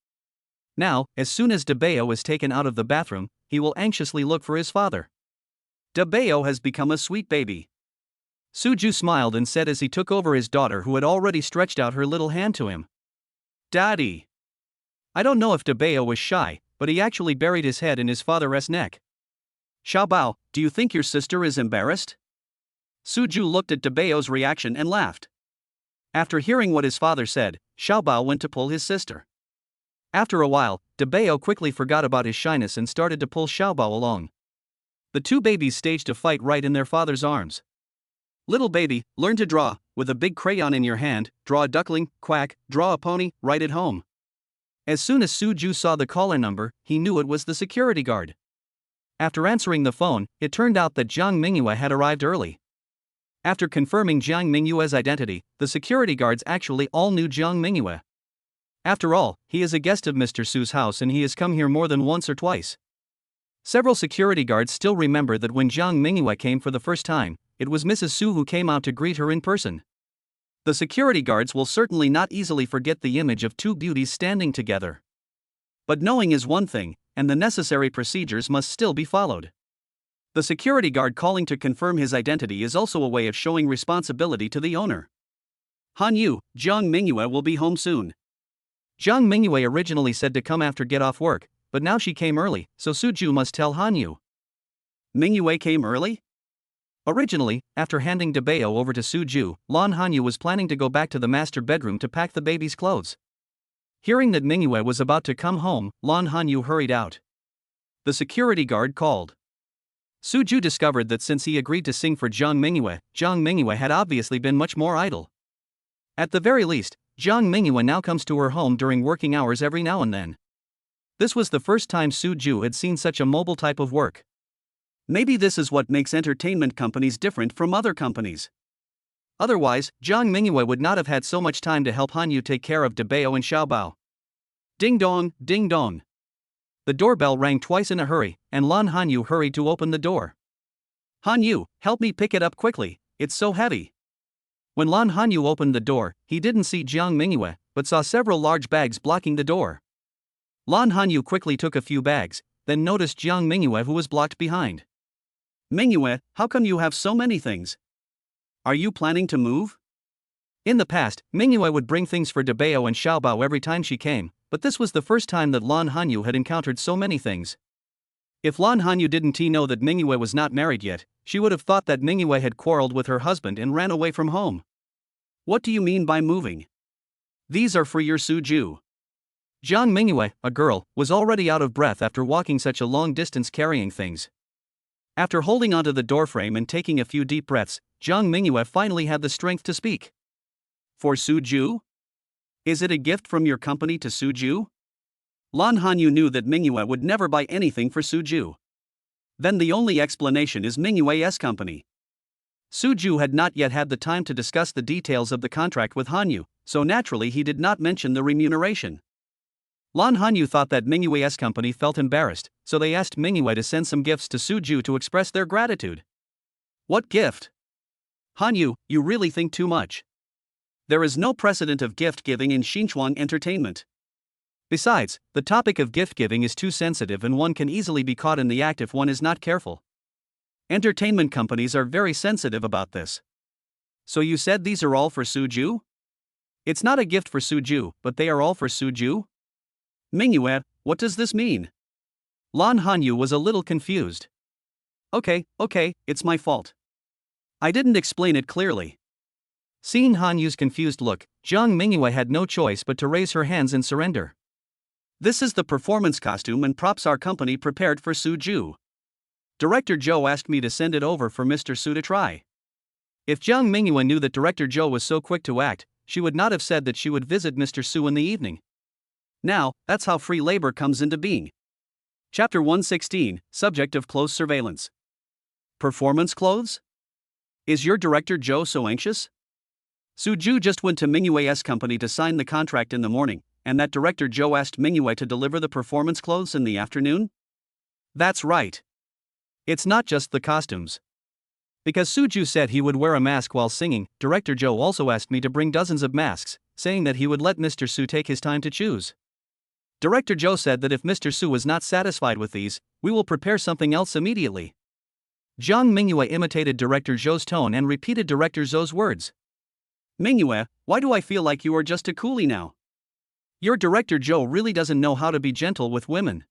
Now, as soon as Debeo is taken out of the bathroom, he will anxiously look for his father. Debeo has become a sweet baby. Suju smiled and said as he took over his daughter who had already stretched out her little hand to him. Daddy! I don't know if Debeo was shy, but he actually buried his head in his father's neck. Xiaobao, do you think your sister is embarrassed? Suju looked at Debeo's reaction and laughed. After hearing what his father said, Xiaobao went to pull his sister. After a while, Debeo quickly forgot about his shyness and started to pull Xiaobao along. The two babies staged a fight right in their father's arms. Little baby, learn to draw. With a big crayon in your hand, draw a duckling, quack, draw a pony, write it home. As soon as Suju saw the caller number, he knew it was the security guard. After answering the phone, it turned out that Jiang Mingyue had arrived early. After confirming Jiang Mingyue's identity, the security guards actually all knew Jiang Mingyue. After all, he is a guest of Mr. Su's house and he has come here more than once or twice. Several security guards still remember that when Jiang Mingyue came for the first time, it was Mrs. Su who came out to greet her in person. The security guards will certainly not easily forget the image of two beauties standing together. But knowing is one thing, and the necessary procedures must still be followed. The security guard calling to confirm his identity is also a way of showing responsibility to the owner. Hanyu, Jiang Mingyue will be home soon. Jiang Mingyue originally said to come after get off work, but now she came early, so Suju must tell Hanyu. Mingyue came early? Originally, after handing Debeo over to Suju, Lan Hanyu was planning to go back to the master bedroom to pack the baby's clothes. Hearing that Mingyue was about to come home, Lan Hanyu hurried out. The security guard called. Suju discovered that since he agreed to sing for Jiang Mingyue had obviously been much more idle. At the very least, Jiang Mingyue now comes to her home during working hours every now and then. This was the first time Suju had seen such a mobile type of work. Maybe this is what makes entertainment companies different from other companies. Otherwise, Jiang Mingyue would not have had so much time to help Hanyu take care of Debeo and Xiaobao. Ding dong, ding dong. The doorbell rang twice in a hurry, and Lan Hanyu hurried to open the door. Hanyu, help me pick it up quickly, it's so heavy. When Lan Hanyu opened the door, he didn't see Jiang Mingyue, but saw several large bags blocking the door. Lan Hanyu quickly took a few bags, then noticed Jiang Mingyue who was blocked behind. Mingyue, how come you have so many things? Are you planning to move? In the past, Mingyue would bring things for Debeo and Xiaobao every time she came, but this was the first time that Lan Hanyu had encountered so many things. If Lan Hanyu didn't know that Mingyue was not married yet, she would have thought that Mingyue had quarreled with her husband and ran away from home. What do you mean by moving? These are for your Suju. Jiang Mingyue, a girl, was already out of breath after walking such a long distance carrying things. After holding onto the doorframe and taking a few deep breaths, Jiang Mingyue finally had the strength to speak. For Suju? Is it a gift from your company to Suju? Lan Hanyu knew that Mingyue would never buy anything for Suju. Then the only explanation is Mingyue's company. Suju had not yet had the time to discuss the details of the contract with Hanyu, so naturally he did not mention the remuneration. Lan Hanyu thought that Mingyue's company felt embarrassed, so they asked Mingyue to send some gifts to Suju to express their gratitude. What gift? Hanyu, you really think too much. There is no precedent of gift-giving in Xinchuang entertainment. Besides, the topic of gift-giving is too sensitive and one can easily be caught in the act if one is not careful. Entertainment companies are very sensitive about this. So you said these are all for Suju? It's not a gift for Suju, but they are all for Suju? Mingyue, what does this mean? Lan Hanyu was a little confused. Okay, it's my fault. I didn't explain it clearly. Seeing Hanyu's confused look, Jiang Mingyue had no choice but to raise her hands in surrender. This is the performance costume and props our company prepared for Suju. Director Zhou asked me to send it over for Mr. Su to try. If Jiang Mingyue knew that Director Zhou was so quick to act, she would not have said that she would visit Mr. Su in the evening. Now, that's how free labor comes into being. Chapter 116, Subject of Close Surveillance. Performance clothes? Is your Director Zhou so anxious? Suju just went to Mingyue's company to sign the contract in the morning, and that Director Zhou asked Mingyue to deliver the performance clothes in the afternoon? That's right. It's not just the costumes. Because Suju said he would wear a mask while singing, Director Zhou also asked me to bring dozens of masks, saying that he would let Mr. Su take his time to choose. Director Zhou said that if Mr. Su was not satisfied with these, we will prepare something else immediately. Jiang Mingyue imitated Director Zhou's tone and repeated Director Zhou's words. Mingyue, why do I feel like you are just a coolie now? Your Director Zhou really doesn't know how to be gentle with women.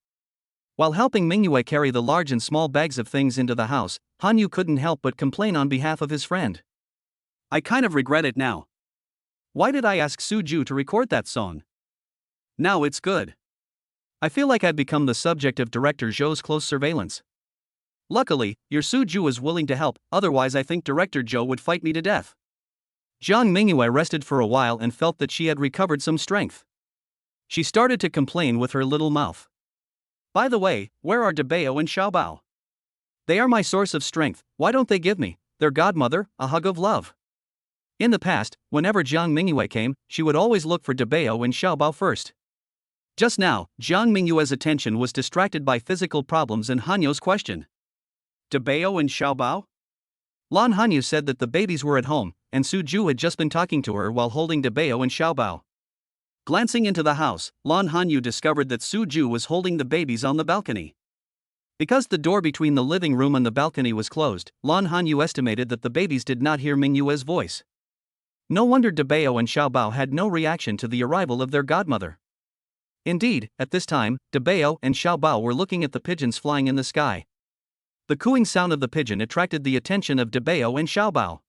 While helping Mingyue carry the large and small bags of things into the house, Hanyu couldn't help but complain on behalf of his friend. I kind of regret it now. Why did I ask Suju to record that song? Now it's good. I feel like I've become the subject of Director Zhou's close surveillance. Luckily, your Suju is willing to help, otherwise I think Director Zhou would fight me to death. Jiang Mingyue rested for a while and felt that she had recovered some strength. She started to complain with her little mouth. By the way, where are Debao and Xiaobao? They are my source of strength, why don't they give me, their godmother, a hug of love? In the past, whenever Jiang Mingyue came, she would always look for Debao and Xiaobao first. Just now, Jiang Mingyue's attention was distracted by physical problems and Hanyu's question. Debao and Xiaobao? Lan Hanyu said that the babies were at home, and Suju had just been talking to her while holding Debao and Xiaobao. Glancing into the house, Lan Hanyu discovered that Suju was holding the babies on the balcony. Because the door between the living room and the balcony was closed, Lan Hanyu estimated that the babies did not hear Mingyue's voice. No wonder Debao and Xiaobao had no reaction to the arrival of their godmother. Indeed, at this time, Debao and Xiaobao were looking at the pigeons flying in the sky. The cooing sound of the pigeon attracted the attention of Debao and Xiaobao.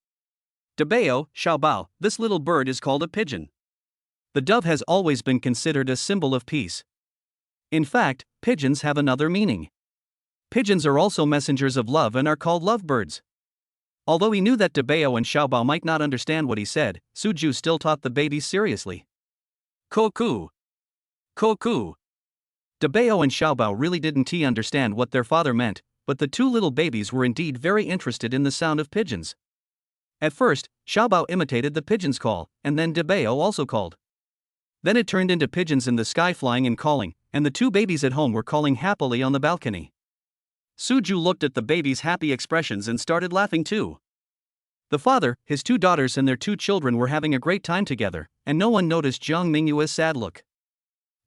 Debao, Xiaobao, this little bird is called a pigeon. The dove has always been considered a symbol of peace. In fact, pigeons have another meaning. Pigeons are also messengers of love and are called lovebirds. Although he knew that Debao and Xiaobao might not understand what he said, Suju still taught the babies seriously. Koku. Koku. Debao and Xiaobao really didn't understand what their father meant, but the two little babies were indeed very interested in the sound of pigeons. At first, Xiaobao imitated the pigeon's call, and then Debao also called. Then it turned into pigeons in the sky flying and calling, and the two babies at home were calling happily on the balcony. Suju looked at the babies' happy expressions and started laughing too. The father, his two daughters and their two children were having a great time together, and no one noticed Jiang Mingyue's sad look.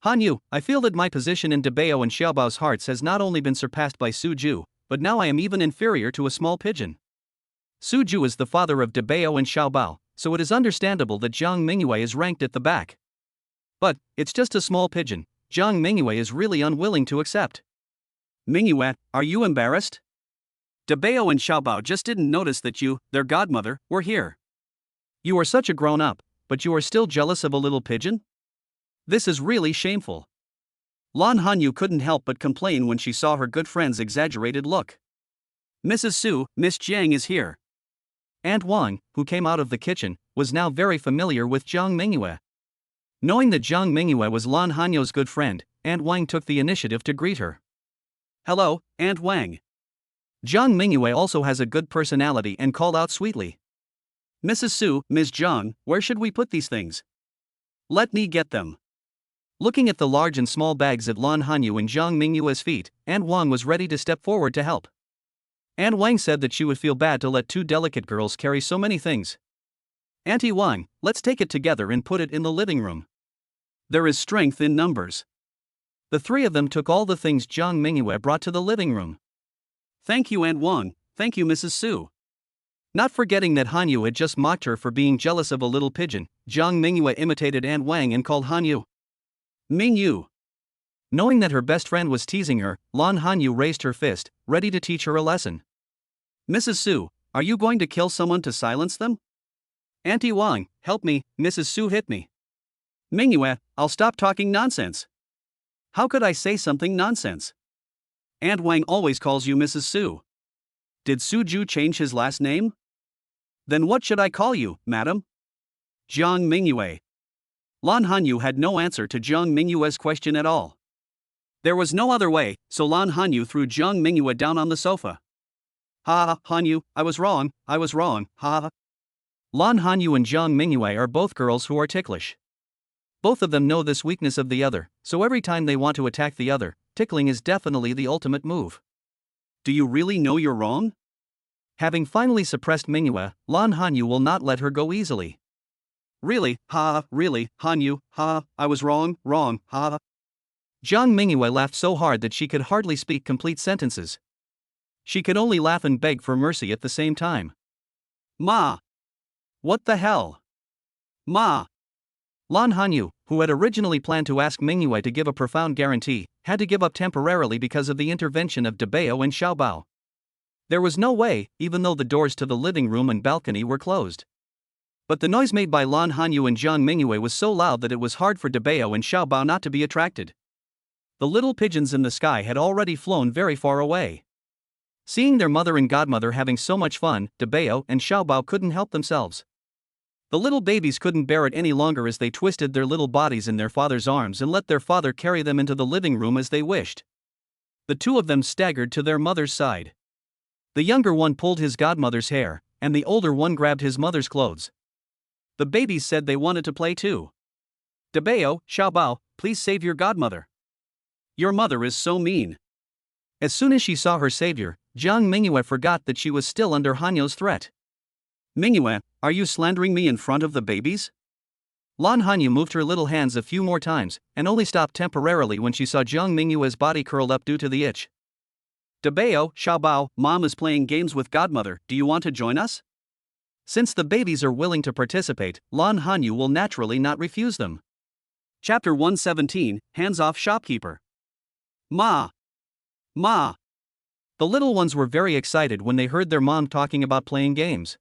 Hanyu, I feel that my position in Debao and Xiaobao's hearts has not only been surpassed by Suju, but now I am even inferior to a small pigeon. Suju is the father of Debao and Xiaobao, so it is understandable that Jiang Mingyue is ranked at the back. But, it's just a small pigeon, Jiang Mingyue is really unwilling to accept. Mingyue, are you embarrassed? Debao and Xiaobao just didn't notice that you, their godmother, were here. You are such a grown-up, but you are still jealous of a little pigeon? This is really shameful. Lan Hanyu couldn't help but complain when she saw her good friend's exaggerated look. Mrs. Su, Miss Jiang is here. Aunt Wang, who came out of the kitchen, was now very familiar with Zhang Mingyue. Knowing that Zhang Mingyue was Lan Hanyo's good friend, Aunt Wang took the initiative to greet her. Hello, Aunt Wang. Zhang Mingyue also has a good personality and called out sweetly. Mrs. Su, Ms. Zhang, where should we put these things? Let me get them. Looking at the large and small bags at Lan Hanyu and Zhang Mingyue's feet, Aunt Wang was ready to step forward to help. Aunt Wang said that she would feel bad to let two delicate girls carry so many things. Auntie Wang, let's take it together and put it in the living room. There is strength in numbers. The three of them took all the things Zhang Mingyue brought to the living room. Thank you, Aunt Wang. Thank you, Mrs. Su. Not forgetting that Hanyu had just mocked her for being jealous of a little pigeon, Zhang Mingyue imitated Aunt Wang and called Hanyu Mingyu. Knowing that her best friend was teasing her, Lan Hanyu raised her fist, ready to teach her a lesson. Mrs. Su, are you going to kill someone to silence them? Auntie Wang, help me, Mrs. Su hit me. Mingyue, I'll stop talking nonsense. How could I say something nonsense? Aunt Wang always calls you Mrs. Su. Did Suju change his last name? Then what should I call you, madam? Zhang Mingyue. Lan Hanyu had no answer to Zhang Mingyue's question at all. There was no other way, so Lan Hanyu threw Zhang Mingyue down on the sofa. Ha ha, Hanyu, I was wrong, ha ha. Lan Hanyu and Zhang Mingyue are both girls who are ticklish. Both of them know this weakness of the other, so every time they want to attack the other, tickling is definitely the ultimate move. Do you really know you're wrong? Having finally suppressed Mingyue, Lan Hanyu will not let her go easily. Really, really, Hanyu, I was wrong, ha. Zhang Mingyue laughed so hard that she could hardly speak complete sentences. She could only laugh and beg for mercy at the same time. Ma! What the hell? Ma! Lan Hanyu, who had originally planned to ask Mingyue to give a profound guarantee, had to give up temporarily because of the intervention of Dabao and Xiaobao. There was no way, even though the doors to the living room and balcony were closed. But the noise made by Lan Hanyu and Zhang Mingyue was so loud that it was hard for Dabao and Xiaobao not to be attracted. The little pigeons in the sky had already flown very far away. Seeing their mother and godmother having so much fun, Dabao and Xiaobao couldn't help themselves. The little babies couldn't bear it any longer as they twisted their little bodies in their father's arms and let their father carry them into the living room as they wished. The two of them staggered to their mother's side. The younger one pulled his godmother's hair, and the older one grabbed his mother's clothes. The babies said they wanted to play too. Dabao, Xiaobao, please save your godmother. Your mother is so mean. As soon as she saw her savior, Zhang Mingyue forgot that she was still under Hanyu's threat. Mingyue, are you slandering me in front of the babies? Lan Hanyu moved her little hands a few more times, and only stopped temporarily when she saw Zhang Mingyue's body curled up due to the itch. Dabao, Xiaobao, Mom is playing games with godmother, do you want to join us? Since the babies are willing to participate, Lan Hanyu will naturally not refuse them. Chapter 117, Hands Off Shopkeeper. Ma! Ma! The little ones were very excited when they heard their mom talking about playing games.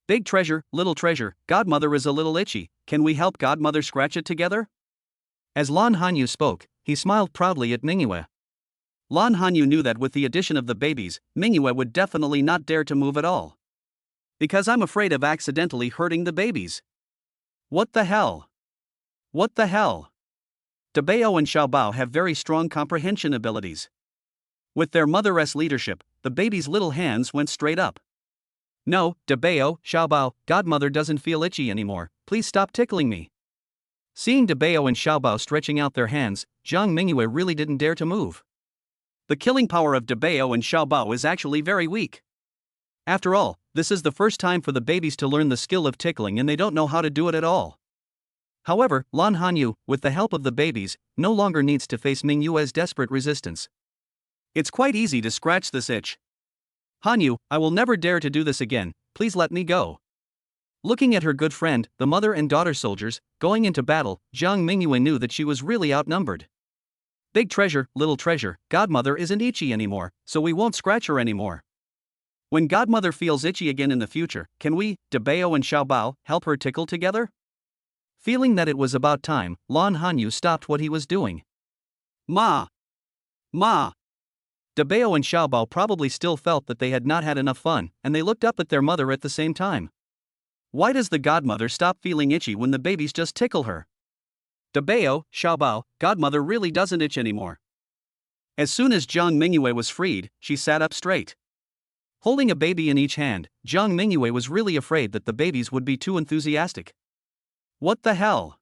Big treasure, little treasure, godmother is a little itchy, can we help godmother scratch it together? As Lan Hanyu spoke, he smiled proudly at Mingyue. Lan Hanyu knew that with the addition of the babies, Mingyue would definitely not dare to move at all. Because I'm afraid of accidentally hurting the babies. What the hell? What the hell? Dabao and Xiaobao have very strong comprehension abilities. With their mother's leadership, the baby's little hands went straight up. No, Dabao, Xiaobao, godmother doesn't feel itchy anymore, please stop tickling me. Seeing Dabao and Xiaobao stretching out their hands, Zhang Mingyue really didn't dare to move. The killing power of Dabao and Xiaobao is actually very weak. After all, this is the first time for the babies to learn the skill of tickling and they don't know how to do it at all. However, Lan Hanyu, with the help of the babies, no longer needs to face Mingyue's desperate resistance. It's quite easy to scratch this itch. Hanyu, I will never dare to do this again, please let me go. Looking at her good friend, the mother and daughter soldiers, going into battle, Zhang Mingyue knew that she was really outnumbered. Big treasure, little treasure, godmother isn't itchy anymore, so we won't scratch her anymore. When godmother feels itchy again in the future, can we, Dabao and Xiaobao, help her tickle together? Feeling that it was about time, Lan Hanyu stopped what he was doing. Ma! Ma! Dabeo and Xiaobao probably still felt that they had not had enough fun, and they looked up at their mother at the same time. Why does the godmother stop feeling itchy when the babies just tickle her? Dabeo, Xiaobao, godmother really doesn't itch anymore. As soon as Jiang Mingyue was freed, she sat up straight. Holding a baby in each hand, Jiang Mingyue was really afraid that the babies would be too enthusiastic. What the hell?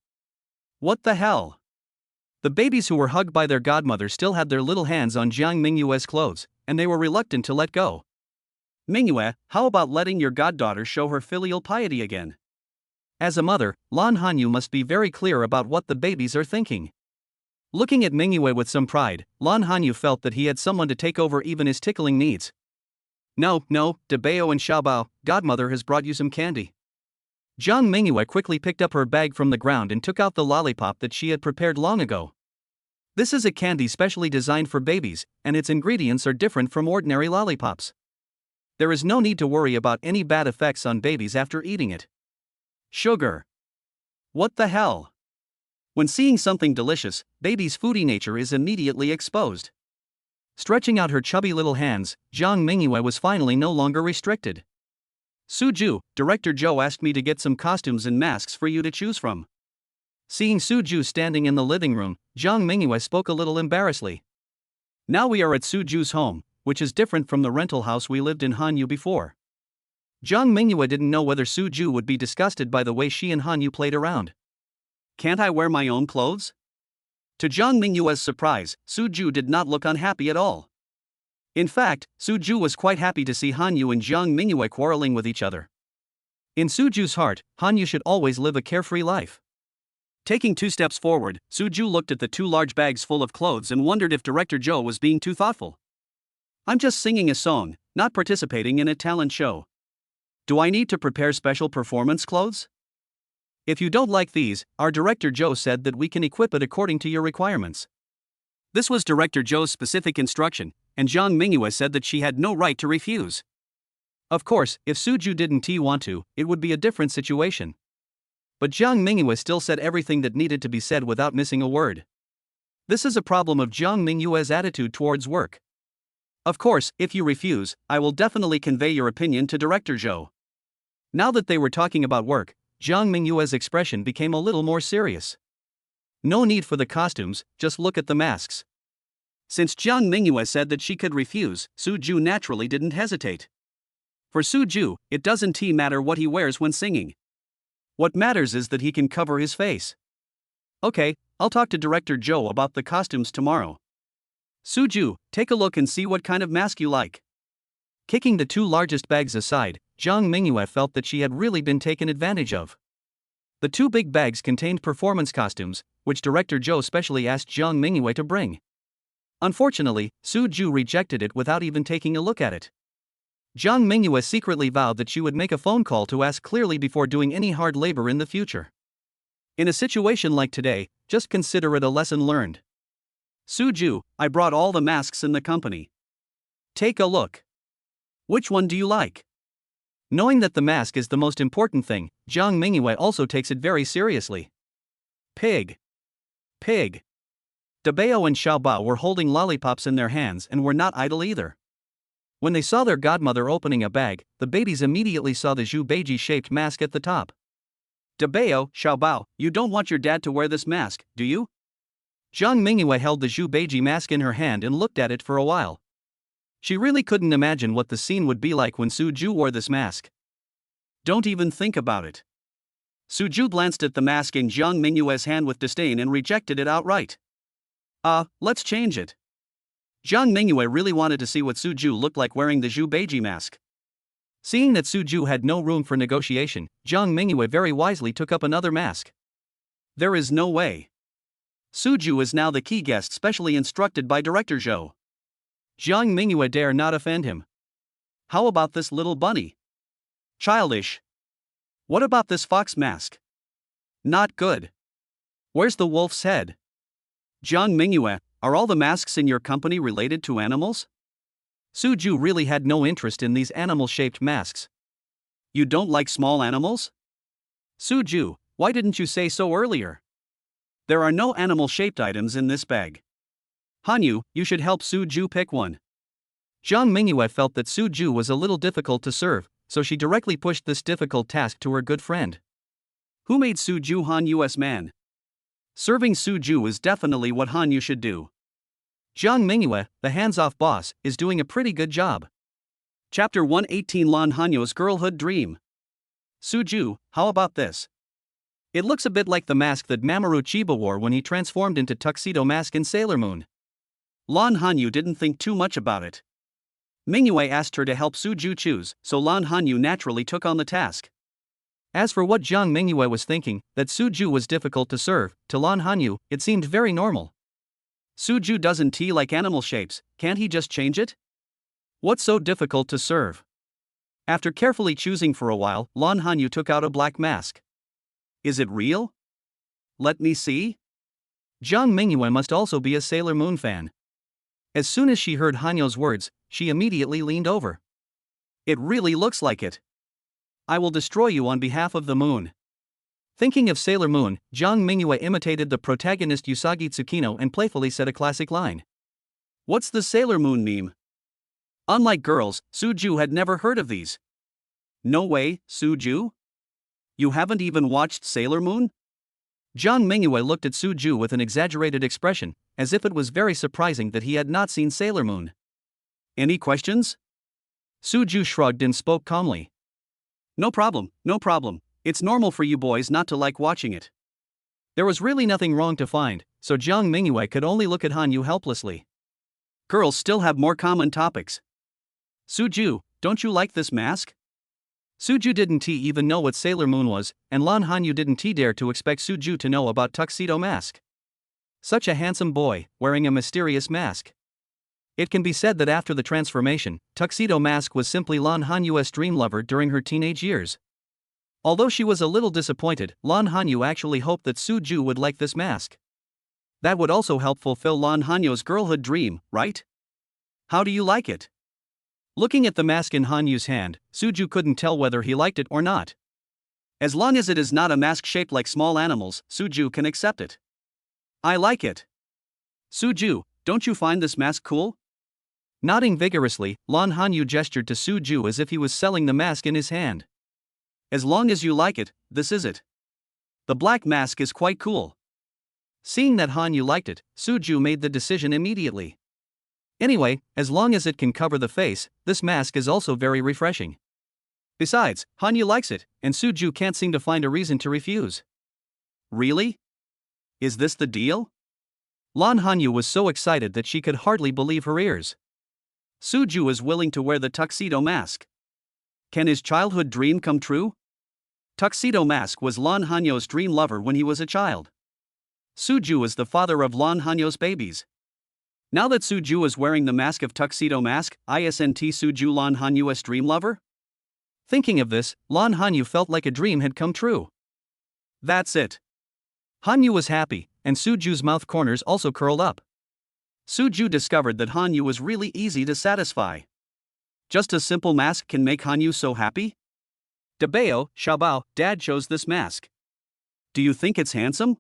What the hell? The babies who were hugged by their godmother still had their little hands on Jiang Mingyue's clothes, and they were reluctant to let go. Mingyue, how about letting your goddaughter show her filial piety again? As a mother, Lan Hanyu must be very clear about what the babies are thinking. Looking at Mingyue with some pride, Lan Hanyu felt that he had someone to take over even his tickling needs. No, Dabeo and Xiaobao, godmother has brought you some candy. Jiang Mingyue quickly picked up her bag from the ground and took out the lollipop that she had prepared long ago. This is a candy specially designed for babies, and its ingredients are different from ordinary lollipops. There is no need to worry about any bad effects on babies after eating it. Sugar. What the hell? When seeing something delicious, baby's foodie nature is immediately exposed. Stretching out her chubby little hands, Jiang Mingyue was finally no longer restricted. Suju, Director Zhou asked me to get some costumes and masks for you to choose from. Seeing Suju standing in the living room, Jiang Mingyue spoke a little embarrassedly. Now we are at Suju's home, which is different from the rental house we lived in Hanyu before. Jiang Mingyue didn't know whether Suju would be disgusted by the way she and Hanyu played around. Can't I wear my own clothes? To Jiang Mingyue's surprise, Suju did not look unhappy at all. In fact, Suju was quite happy to see Hanyu and Jiang Mingyue quarreling with each other. In Suju's heart, Hanyu should always live a carefree life. Taking 2 steps forward, Suju looked at the 2 large bags full of clothes and wondered if Director Zhou was being too thoughtful. I'm just singing a song, not participating in a talent show. Do I need to prepare special performance clothes? If you don't like these, our Director Zhou said that we can equip it according to your requirements. This was Director Zhou's specific instruction, and Jiang Mingyue said that she had no right to refuse. Of course, if Suju didn't want to, it would be a different situation. But Jiang Mingyue still said everything that needed to be said without missing a word. This is a problem of Jiang Mingyue's attitude towards work. Of course, if you refuse, I will definitely convey your opinion to Director Zhou. Now that they were talking about work, Jiang Mingyue's expression became a little more serious. No need for the costumes, just look at the masks. Since Jiang Mingyue said that she could refuse, Suju naturally didn't hesitate. For Suju, it doesn't matter what he wears when singing. What matters is that he can cover his face. Okay, I'll talk to Director Zhou about the costumes tomorrow. Suju, take a look and see what kind of mask you like. Kicking the 2 largest bags aside, Jiang Mingyue felt that she had really been taken advantage of. The 2 big bags contained performance costumes, which Director Zhou specially asked Jiang Mingyue to bring. Unfortunately, Suju rejected it without even taking a look at it. Jiang Mingyue secretly vowed that she would make a phone call to ask clearly before doing any hard labor in the future. In a situation like today, just consider it a lesson learned. Suju, I brought all the masks in the company. Take a look. Which one do you like? Knowing that the mask is the most important thing, Jiang Mingyue also takes it very seriously. Pig. Dabeo and Xiaobao were holding lollipops in their hands and were not idle either. When they saw their godmother opening a bag, the babies immediately saw the Zhu Beiji-shaped mask at the top. Dabeo, Xiaobao, you don't want your dad to wear this mask, do you? Jiang Mingyue held the Zhu Beiji mask in her hand and looked at it for a while. She really couldn't imagine what the scene would be like when Suju wore this mask. Don't even think about it. Suju glanced at the mask in Jiang Mingyue's hand with disdain and rejected it outright. Let's change it. Jiang Mingyue really wanted to see what Suju looked like wearing the Zhu Beiji mask. Seeing that Suju had no room for negotiation, Jiang Mingyue very wisely took up another mask. There is no way. Suju is now the key guest specially instructed by Director Zhou. Jiang Mingyue dare not offend him. How about this little bunny? Childish. What about this fox mask? Not good. Where's the wolf's head? Jiang Mingyue, are all the masks in your company related to animals? Suju really had no interest in these animal-shaped masks. You don't like small animals? Suju, why didn't you say so earlier? There are no animal-shaped items in this bag. Hanyu, you should help Suju pick one. Jiang Mingyue felt that Su Ju was a little difficult to serve, so she directly pushed this difficult task to her good friend. Who made Su Ju Han Yu's man? Serving Su Ju is definitely what Han Yu should do. Jiang Mingyue, the hands-off boss, is doing a pretty good job. Chapter 118 Lan Hanyu's girlhood dream. Su Ju, how about this? It looks a bit like the mask that Mamoru Chiba wore when he transformed into Tuxedo Mask in Sailor Moon. Lan Hanyu didn't think too much about it. Mingyue asked her to help Su Ju choose, so Lan Hanyu naturally took on the task. As for what Jiang Mingyue was thinking, that Su Ju was difficult to serve, to Lan Hanyu, it seemed very normal. Su Ju doesn't tea like animal shapes, can't he just change it? What's so difficult to serve? After carefully choosing for a while, Lan Hanyu took out a black mask. Is it real? Let me see. Jiang Mingyue must also be a Sailor Moon fan. As soon as she heard Hanyu's words, she immediately leaned over. It really looks like it. I will destroy you on behalf of the moon. Thinking of Sailor Moon, Jiang Mingyue imitated the protagonist Usagi Tsukino and playfully said a classic line. What's the Sailor Moon meme? Unlike girls, Su Ju had never heard of these. No way, Su Ju? You haven't even watched Sailor Moon? Jiang Mingyue looked at Su Ju with an exaggerated expression, as if it was very surprising that he had not seen Sailor Moon. Any questions? Su Ju shrugged and spoke calmly. No problem, no problem. It's normal for you boys not to like watching it. There was really nothing wrong to find, so Jiang Mingyue could only look at Hanyu helplessly. Girls still have more common topics. Su Ju, don't you like this mask? Su Ju didn't even know what Sailor Moon was, and Lan Hanyu didn't dare to expect Su Ju to know about Tuxedo Mask. Such a handsome boy, wearing a mysterious mask. It can be said that after the transformation, Tuxedo Mask was simply Lan Hanyu's dream lover during her teenage years. Although she was a little disappointed, Lan Hanyu actually hoped that Su Ju would like this mask. That would also help fulfill Lan Hanyu's girlhood dream, right? How do you like it? Looking at the mask in Hanyu's hand, Su Ju couldn't tell whether he liked it or not. As long as it is not a mask shaped like small animals, Su Ju can accept it. I like it. Su Ju, don't you find this mask cool? Nodding vigorously, Lan Hanyu gestured to Su Ju as if he was selling the mask in his hand. As long as you like it, this is it. The black mask is quite cool. Seeing that Hanyu liked it, Su Ju made the decision immediately. Anyway, as long as it can cover the face, this mask is also very refreshing. Besides, Hanyu likes it, and Su Ju can't seem to find a reason to refuse. Really? Is this the deal? Lan Hanyu was so excited that she could hardly believe her ears. Su Ju is willing to wear the Tuxedo Mask. Can his childhood dream come true? Tuxedo Mask was Lan Hanyu's dream lover when he was a child. Su Ju is the father of Lan Hanyu's babies. Now that Su Ju is wearing the mask of Tuxedo Mask, isn't Su Ju Lan Hanyu's dream lover? Thinking of this, Lan Hanyu felt like a dream had come true. That's it. Hanyu was happy, and Su Ju's mouth corners also curled up. Su Ju discovered that Hanyu was really easy to satisfy. Just a simple mask can make Hanyu so happy? Dabeo, Xiaobao, Dad chose this mask. Do you think it's handsome?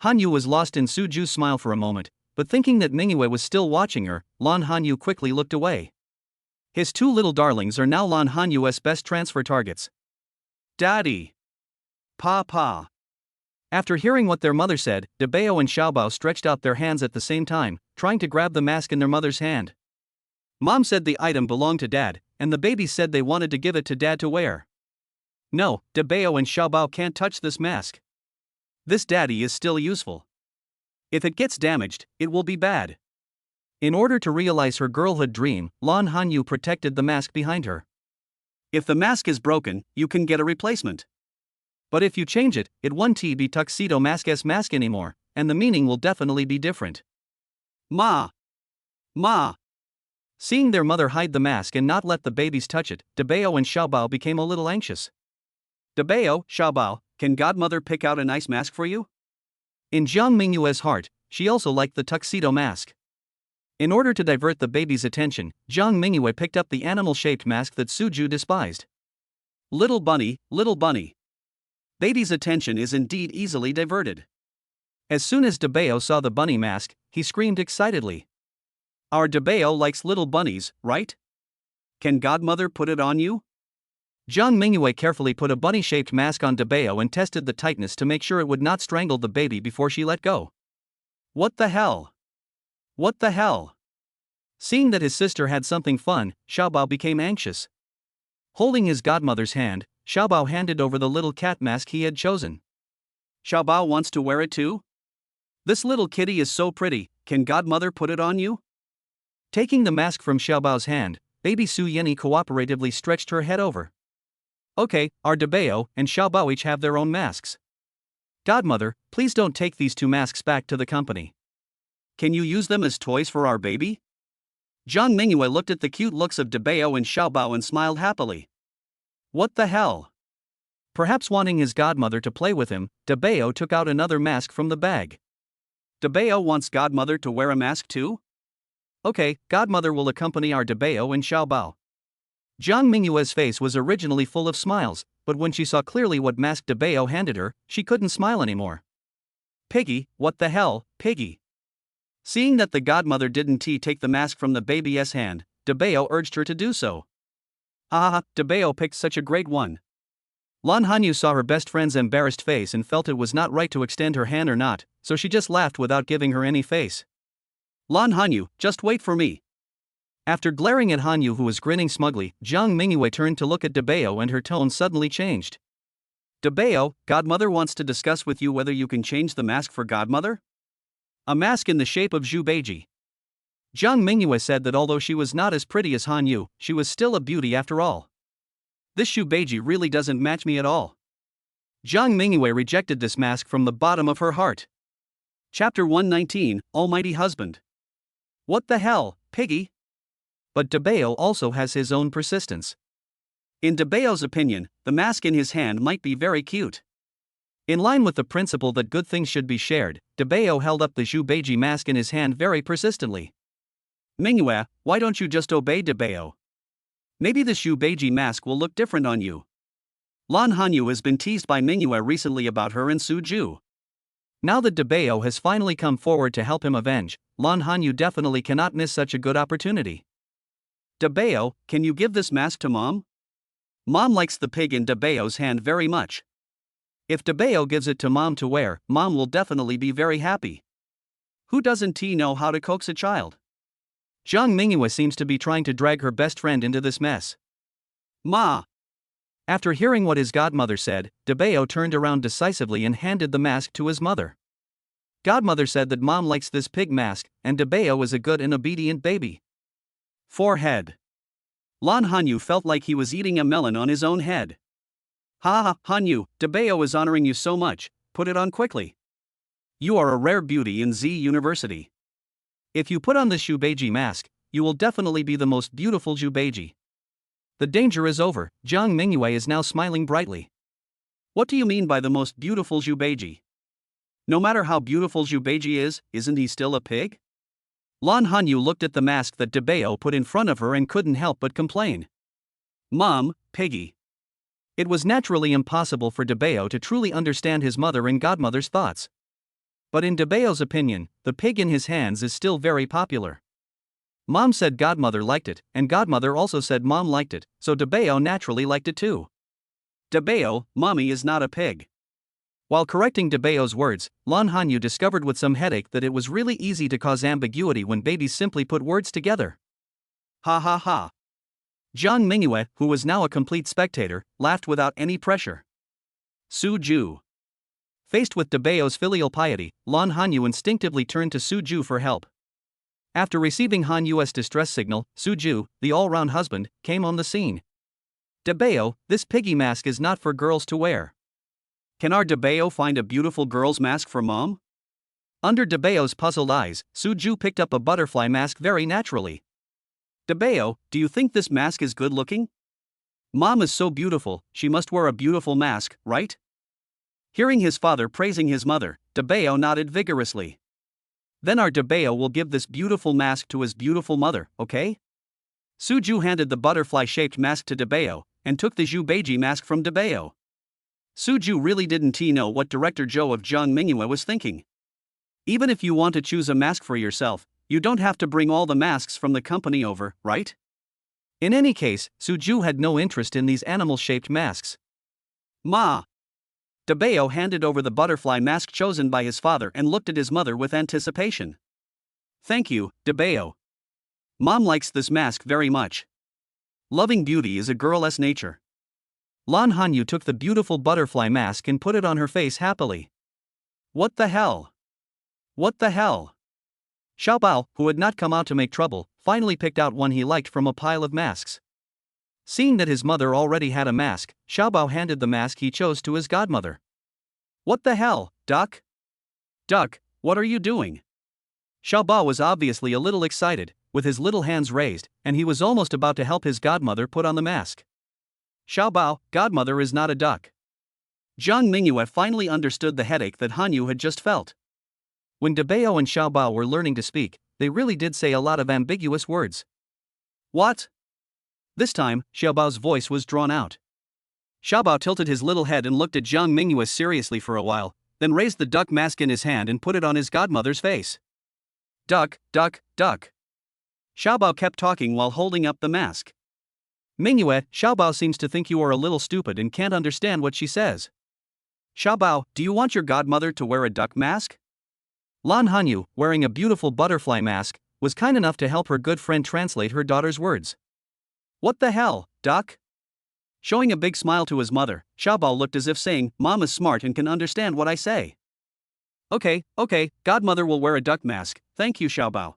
Hanyu was lost in Su Ju's smile for a moment, but thinking that Mingyue was still watching her, Lan Hanyu quickly looked away. His two little darlings are now Lan Hanyu's best transfer targets. Daddy. Papa. After hearing what their mother said, Dabeo and Xiaobao stretched out their hands at the same time, trying to grab the mask in their mother's hand. Mom said the item belonged to Dad, and the babies said they wanted to give it to Dad to wear. No, Dabeo and Xiaobao can't touch this mask. This daddy is still useful. If it gets damaged, it will be bad. In order to realize her girlhood dream, Lan Hanyu protected the mask behind her. If the mask is broken, you can get a replacement. But if you change it, it won't be Tuxedo Mask's mask anymore, and the meaning will definitely be different. Ma! Seeing their mother hide the mask and not let the babies touch it, Dabeo and Xiaobao became a little anxious. Dabeo, Xiaobao, can Godmother pick out a nice mask for you? In Jiang Mingyue's heart, she also liked the tuxedo mask. In order to divert the baby's attention, Jiang Mingyue picked up the animal-shaped mask that Su Ju despised. Little bunny, little bunny. Baby's attention is indeed easily diverted. As soon as Dabeo saw the bunny mask, he screamed excitedly. Our Debeo likes little bunnies, right? Can Godmother put it on you? Jiang Mingyue carefully put a bunny-shaped mask on Debeo and tested the tightness to make sure it would not strangle the baby before she let go. What the hell? What the hell? Seeing that his sister had something fun, Xiaobao became anxious. Holding his godmother's hand, Xiaobao handed over the little cat mask he had chosen. Xiaobao wants to wear it too? This little kitty is so pretty, can Godmother put it on you? Taking the mask from Xiaobao's hand, baby Su Yeni cooperatively stretched her head over. Okay, our Debeo and Xiaobao each have their own masks. Godmother, please don't take these two masks back to the company. Can you use them as toys for our baby? Jiang Mingyue looked at the cute looks of Debeo and Xiaobao and smiled happily. What the hell? Perhaps wanting his godmother to play with him, Debeo took out another mask from the bag. Debeo wants Godmother to wear a mask too? Okay, Godmother will accompany our Debeo and Xiaobao. Jiang Mingyue's face was originally full of smiles, but when she saw clearly what mask Debeo handed her, she couldn't smile anymore. Piggy, what the hell, Piggy? Seeing that the Godmother didn't take the mask from the baby's hand, Debeo urged her to do so. Ah, Debeo picked such a great one. Lan Hanyu saw her best friend's embarrassed face and felt it was not right to extend her hand or not, so she just laughed without giving her any face. Lan Hanyu, just wait for me. After glaring at Hanyu who was grinning smugly, Jiang Mingyue turned to look at Debeo and her tone suddenly changed. Debeo, Godmother wants to discuss with you whether you can change the mask for Godmother? A mask in the shape of Zhu Beiji. Jiang Mingyue said that although she was not as pretty as Hanyu, she was still a beauty after all. This Zhu Beiji really doesn't match me at all. Jiang Mingyue rejected this mask from the bottom of her heart. Chapter 119, Almighty Husband. What the hell, Piggy? But Debeo also has his own persistence. In Debeo's opinion, the mask in his hand might be very cute. In line with the principle that good things should be shared, Debeo held up the Zhu Beiji mask in his hand very persistently. Mingyue, why don't you just obey Debeo? Maybe the Zhu Beiji mask will look different on you. Lan Hanyu has been teased by Mingyue recently about her and Su Ju. Now that Debeo has finally come forward to help him avenge, Lan Hanyu definitely cannot miss such a good opportunity. Debeo, can you give this mask to Mom? Mom likes the pig in Debeo's hand very much. If Debeo gives it to Mom to wear, Mom will definitely be very happy. Who doesn't know how to coax a child? Jiang Mingyue seems to be trying to drag her best friend into this mess. Ma! After hearing what his godmother said, Debeo turned around decisively and handed the mask to his mother. Godmother said that Mom likes this pig mask, and Debeo is a good and obedient baby. Forehead. Lan Hanyu felt like he was eating a melon on his own head. Ha ha, Hanyu, Debeo is honoring you so much, put it on quickly. You are a rare beauty in Z University. If you put on the Zhu Beiji mask, you will definitely be the most beautiful Zhu Beiji. The danger is over, Jiang Mingyue is now smiling brightly. What do you mean by the most beautiful Zhu Beiji? No matter how beautiful Zhu Beiji is, isn't he still a pig? Lan Hanyu looked at the mask that Debeo put in front of her and couldn't help but complain. Mom, Piggy. It was naturally impossible for Debeo to truly understand his mother and godmother's thoughts. But in Debeo's opinion, the pig in his hands is still very popular. Mom said godmother liked it, and godmother also said Mom liked it, so Debeo naturally liked it too. Debeo, Mommy is not a pig. While correcting Debeo's words, Lan Hanyu discovered with some headache that it was really easy to cause ambiguity when babies simply put words together. Ha ha ha. Jiang Mingyue, who was now a complete spectator, laughed without any pressure. Su Ju. Faced with Debeo's filial piety, Lan Hanyu instinctively turned to Su Ju for help. After receiving Hanyu's distress signal, Su Ju, the all-round husband, came on the scene. Debeo, this piggy mask is not for girls to wear. Can our Debeo find a beautiful girl's mask for Mom? Under Debeo's puzzled eyes, Su Ju picked up a butterfly mask very naturally. Debeo, do you think this mask is good looking? Mom is so beautiful, she must wear a beautiful mask, right? Hearing his father praising his mother, Debeo nodded vigorously. Then our Debeo will give this beautiful mask to his beautiful mother, okay? Su Ju handed the butterfly-shaped mask to Debeo, and took the Zhu Beiji mask from Debeo. Su Ju really didn't know what Director Zhou of Jiang Mingyue was thinking. Even if you want to choose a mask for yourself, You don't have to bring all the masks from the company over, right? In any case, Suju had no interest in these animal-shaped masks. Ma! Dabeo handed over the butterfly mask chosen by his father and looked at his mother with anticipation. Thank you, Dabeo. Mom likes this mask very much. Loving beauty is a girl's nature. Lan Hanyu took the beautiful butterfly mask and put it on her face happily. What the hell? What the hell? Xiaobao, who had not come out to make trouble, finally picked out one he liked from a pile of masks. Seeing that his mother already had a mask, Xiaobao handed the mask he chose to his godmother. What the hell, Duck? Duck, what are you doing? Xiaobao was obviously a little excited, with his little hands raised, and he was almost about to help his godmother put on the mask. Xiaobao, godmother is not a duck. Zhang Mingyue finally understood the headache that Hanyu had just felt. When Dabeo and Xiaobao were learning to speak, they really did say a lot of ambiguous words. What? This time, Xiaobao's voice was drawn out. Xiaobao tilted his little head and looked at Zhang Mingyue seriously for a while, then raised the duck mask in his hand and put it on his godmother's face. Duck, duck, duck. Xiaobao kept talking while holding up the mask. Mingyue, Xiaobao seems to think you are a little stupid and can't understand what she says. Xiaobao, do you want your godmother to wear a duck mask? Lan Hanyu, wearing a beautiful butterfly mask, was kind enough to help her good friend translate her daughter's words. What the hell, Duck? Showing a big smile to his mother, Xiaobao looked as if saying, Mom is smart and can understand what I say. Okay, godmother will wear a duck mask, thank you, Xiaobao.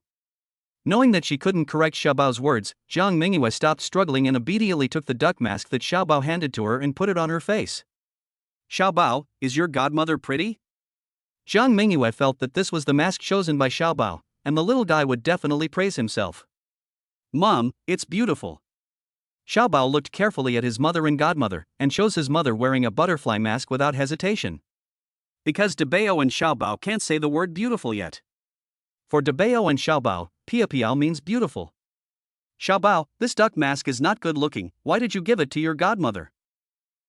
Knowing that she couldn't correct Xiaobao's words, Zhang Mingyue stopped struggling and obediently took the duck mask that Xiaobao handed to her and put it on her face. Xiaobao, is your godmother pretty? Zhang Mingyue felt that this was the mask chosen by Xiaobao, and the little guy would definitely praise himself. Mom, it's beautiful. Xiaobao looked carefully at his mother and godmother, and chose his mother wearing a butterfly mask without hesitation. Because Dabeo and Xiaobao can't say the word beautiful yet. For Dabeo and Xiaobao, piao means beautiful. Xiaobao, this duck mask is not good looking, why did you give it to your godmother?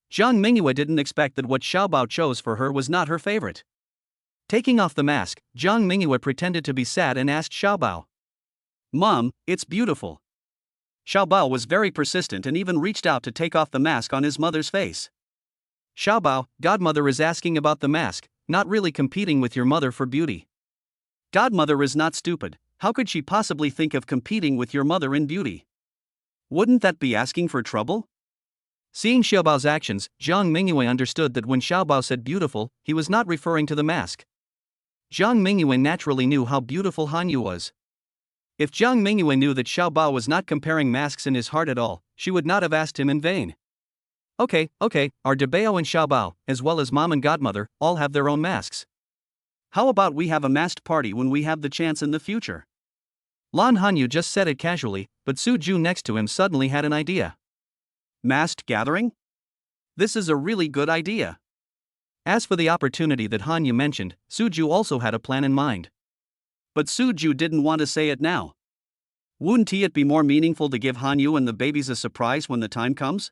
Zhang Mingyue didn't expect that what Xiaobao chose for her was not her favorite. Taking off the mask, Zhang Mingyue pretended to be sad and asked Xiaobao. Mom, it's beautiful. Xiaobao was very persistent and even reached out to take off the mask on his mother's face. Xiaobao, godmother is asking about the mask, not really competing with your mother for beauty. Godmother is not stupid, how could she possibly think of competing with your mother in beauty? Wouldn't that be asking for trouble? Seeing Xiaobao's actions, Zhang Mingyue understood that when Xiaobao said beautiful, he was not referring to the mask. Zhang Mingyue naturally knew how beautiful Hanyu was. If Zhang Mingyue knew that Xiaobao was not comparing masks in his heart at all, she would not have asked him in vain. Okay, our Dabeo and Xiaobao, as well as mom and godmother, all have their own masks. How about we have a masked party when we have the chance in the future? Lan Hanyu just said it casually, but Suju next to him suddenly had an idea. Masked gathering? This is a really good idea. As for the opportunity that Hanyu mentioned, Suju also had a plan in mind. But Suju didn't want to say it now. Wouldn't it be more meaningful to give Hanyu and the babies a surprise when the time comes?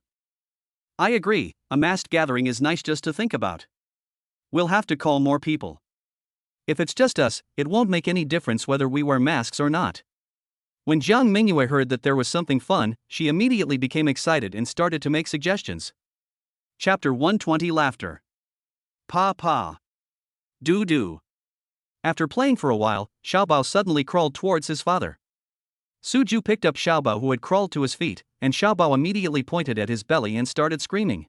I agree, a masked gathering is nice just to think about. We'll have to call more people. If it's just us, it won't make any difference whether we wear masks or not. When Zhang Mingyue heard that there was something fun, she immediately became excited and started to make suggestions. Chapter 120 Laughter. Pa. Do. After playing for a while, Xiaobao suddenly crawled towards his father. Suju picked up Xiaobao who had crawled to his feet, and Xiaobao immediately pointed at his belly and started screaming.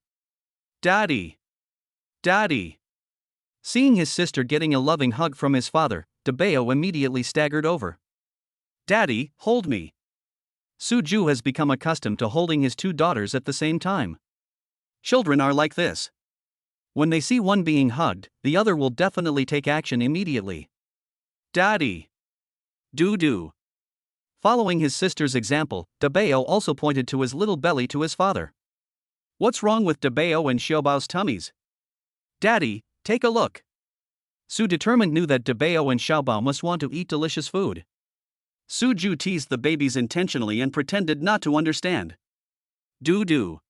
Daddy! Seeing his sister getting a loving hug from his father, Dabeo immediately staggered over. Daddy, hold me. Suju has become accustomed to holding his two daughters at the same time. Children are like this. When they see one being hugged, the other will definitely take action immediately. Daddy! Do. Following his sister's example, Dabeo also pointed to his little belly to his father. What's wrong with Dabeo and Xiaobao's tummies? Daddy, take a look. Su determined knew that Dabeo and Xiaobao must want to eat delicious food. Suju teased the babies intentionally and pretended not to understand. Do.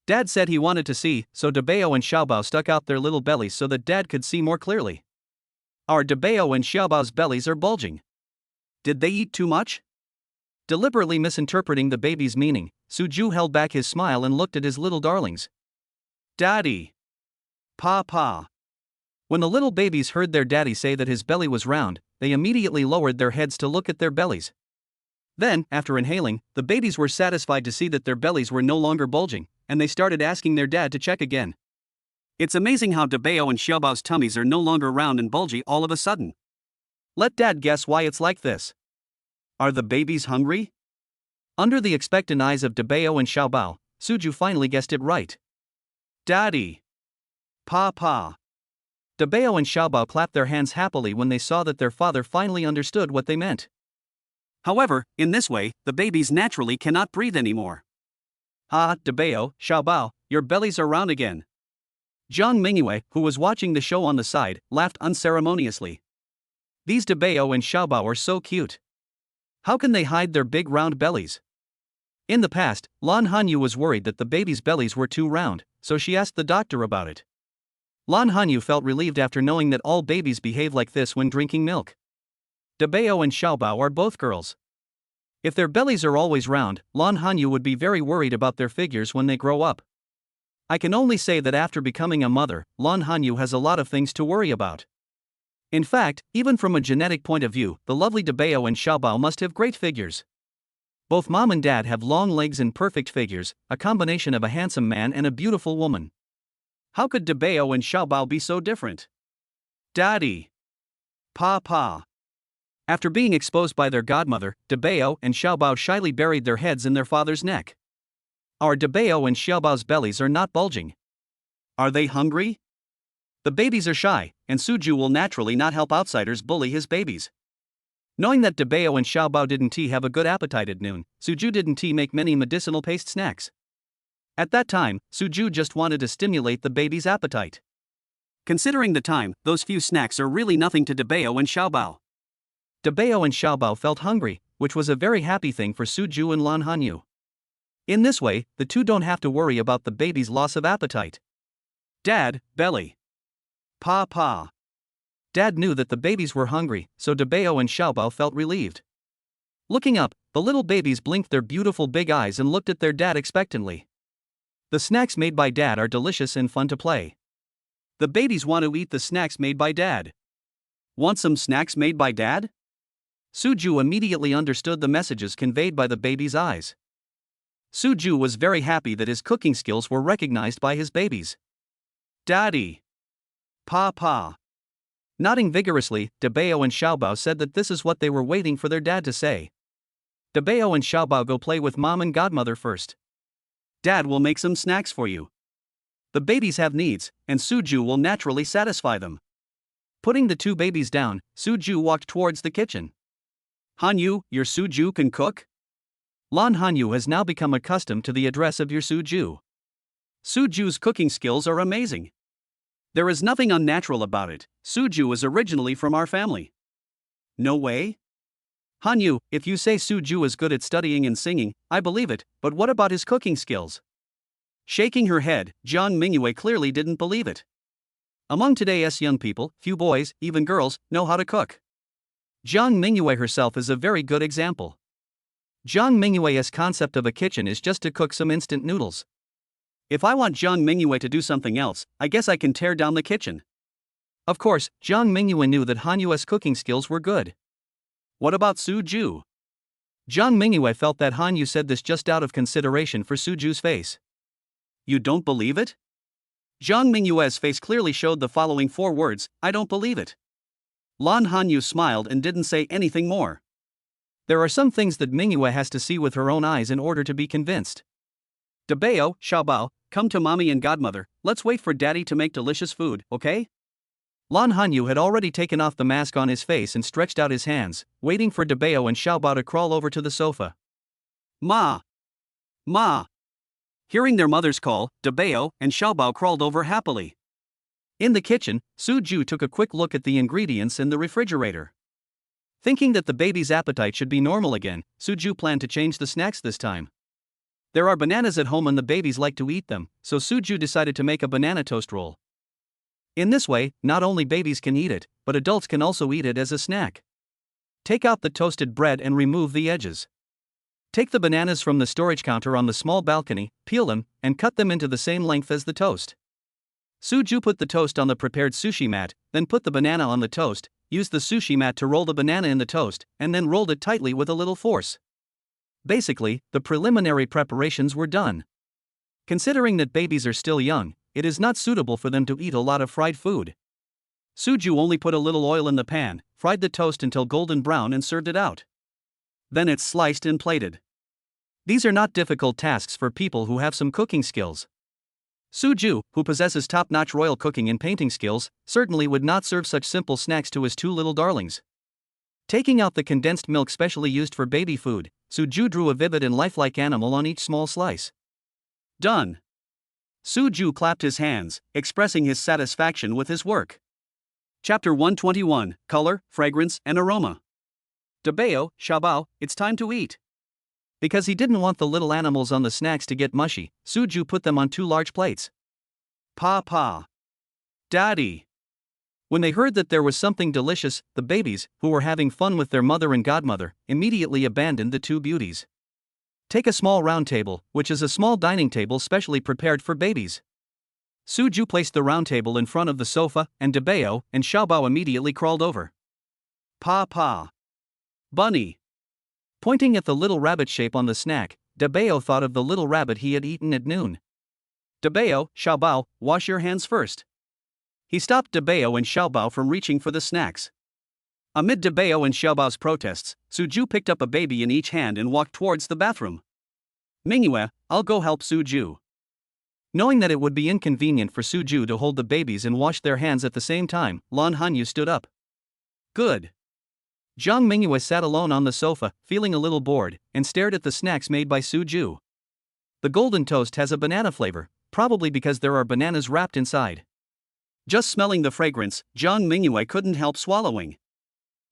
Dad said he wanted to see, so Dabeo and Xiaobao stuck out their little bellies so that Dad could see more clearly. Our Dabeo and Xiaobao's bellies are bulging. Did they eat too much? Deliberately misinterpreting the baby's meaning, Suju held back his smile and looked at his little darlings. Daddy. Papa. When the little babies heard their daddy say that his belly was round, they immediately lowered their heads to look at their bellies. Then, after inhaling, the babies were satisfied to see that their bellies were no longer bulging, and they started asking their dad to check again. It's amazing how Dabeo and Xiaobao's tummies are no longer round and bulgy all of a sudden. Let Dad guess why it's like this. Are the babies hungry? Under the expectant eyes of Dabeo and Xiaobao, Suju finally guessed it right. Daddy. Papa. Dabeo and Xiaobao clapped their hands happily when they saw that their father finally understood what they meant. However, in this way, the babies naturally cannot breathe anymore. Ah, Dabeo, Xiaobao, your bellies are round again. Jiang Mingyue, who was watching the show on the side, laughed unceremoniously. These Dabeo and Xiaobao are so cute. How can they hide their big round bellies? In the past, Lan Hanyu was worried that the babies' bellies were too round, so she asked the doctor about it. Lan Hanyu felt relieved after knowing that all babies behave like this when drinking milk. Dabeo and Xiaobao are both girls. If their bellies are always round, Lan Hanyu would be very worried about their figures when they grow up. I can only say that after becoming a mother, Lan Hanyu has a lot of things to worry about. In fact, even from a genetic point of view, the lovely Dabeo and Xiaobao must have great figures. Both mom and dad have long legs and perfect figures, a combination of a handsome man and a beautiful woman. How could Dabeo and Xiaobao be so different? Daddy. Papa. After being exposed by their godmother, Dabeo and Xiaobao shyly buried their heads in their father's neck. Our Dabeo and Xiaobao's bellies are not bulging. Are they hungry? The babies are shy, and Suju will naturally not help outsiders bully his babies. Knowing that Dabeo and Xiaobao didn't have a good appetite at noon, Suju didn't make many medicinal paste snacks. At that time, Suju just wanted to stimulate the baby's appetite. Considering the time, those few snacks are really nothing to Dabeo and Xiaobao. Dabeo and Xiaobao felt hungry, which was a very happy thing for Suju and Lan Hanyu. In this way, the two don't have to worry about the baby's loss of appetite. Dad, belly. Papa. Dad knew that the babies were hungry, so Dabeo and Xiaobao felt relieved. Looking up, the little babies blinked their beautiful big eyes and looked at their dad expectantly. The snacks made by Dad are delicious and fun to play. The babies want to eat the snacks made by Dad. Want some snacks made by Dad? Suju immediately understood the messages conveyed by the baby's eyes. Suju was very happy that his cooking skills were recognized by his babies. Daddy. Papa. Nodding vigorously, Dabeo and Xiaobao said that this is what they were waiting for their dad to say. Dabeo and Xiaobao go play with mom and godmother first. Dad will make some snacks for you. The babies have needs, and Suju will naturally satisfy them. Putting the two babies down, Suju walked towards the kitchen. Hanyu, your Suju can cook? Lan Hanyu has now become accustomed to the address of your Suju. Suju's cooking skills are amazing. There is nothing unnatural about it. Suju is originally from our family. No way? Hanyu, if you say Suju is good at studying and singing, I believe it, but what about his cooking skills? Shaking her head, Jiang Mingyue clearly didn't believe it. Among today's young people, few boys, even girls, know how to cook. Jiang Mingyue herself is a very good example. Jiang Mingyue's concept of a kitchen is just to cook some instant noodles. If I want Jiang Mingyue to do something else, I guess I can tear down the kitchen. Of course, Jiang Mingyue knew that Hanyu's cooking skills were good. What about Suju? Jiang Mingyue felt that Hanyu said this just out of consideration for Suju's face. You don't believe it? Jiang Mingyue's face clearly showed the following 4 words, I don't believe it. Lan Hanyu smiled and didn't say anything more. There are some things that Mingyue has to see with her own eyes in order to be convinced. Dabeo, Xiaobao, come to mommy and godmother, let's wait for daddy to make delicious food, okay? Lan Hanyu had already taken off the mask on his face and stretched out his hands, waiting for Dabeo and Xiaobao to crawl over to the sofa. Ma! Ma! Hearing their mother's call, Dabeo and Xiaobao crawled over happily. In the kitchen, Suju took a quick look at the ingredients in the refrigerator. Thinking that the baby's appetite should be normal again, Suju planned to change the snacks this time. There are bananas at home and the babies like to eat them, so Suju decided to make a banana toast roll. In this way, not only babies can eat it, but adults can also eat it as a snack. Take out the toasted bread and remove the edges. Take the bananas from the storage counter on the small balcony, peel them, and cut them into the same length as the toast. Suju put the toast on the prepared sushi mat, then put the banana on the toast, used the sushi mat to roll the banana in the toast, and then rolled it tightly with a little force. Basically, the preliminary preparations were done. Considering that babies are still young, it is not suitable for them to eat a lot of fried food. Suju only put a little oil in the pan, fried the toast until golden brown and served it out. Then it's sliced and plated. These are not difficult tasks for people who have some cooking skills. Suju, who possesses top-notch royal cooking and painting skills, certainly would not serve such simple snacks to his two little darlings. Taking out the condensed milk specially used for baby food, Suju drew a vivid and lifelike animal on each small slice. Done. Suju clapped his hands, expressing his satisfaction with his work. Chapter 121, Color, Fragrance, and Aroma. Dabeo, Xiaobao, it's time to eat. Because he didn't want the little animals on the snacks to get mushy, Suju put them on two large plates. Pa. Daddy. When they heard that there was something delicious, the babies, who were having fun with their mother and godmother, immediately abandoned the two beauties. Take a small round table, which is a small dining table specially prepared for babies. Suju placed the round table in front of the sofa, and Dabeo and Xiaobao immediately crawled over. Pa. Bunny. Pointing at the little rabbit shape on the snack, Dabeo thought of the little rabbit he had eaten at noon. Dabeo, Xiaobao, wash your hands first. He stopped Dabeo and Xiaobao from reaching for the snacks. Amid Dabeo and Xiaobao's protests, Suju picked up a baby in each hand and walked towards the bathroom. Mingyue, I'll go help Suju. Knowing that it would be inconvenient for Suju to hold the babies and wash their hands at the same time, Lan Hanyu stood up. Good. Zhang Mingyue sat alone on the sofa, feeling a little bored, and stared at the snacks made by Suju. The golden toast has a banana flavor, probably because there are bananas wrapped inside. Just smelling the fragrance, Zhang Mingyue couldn't help swallowing.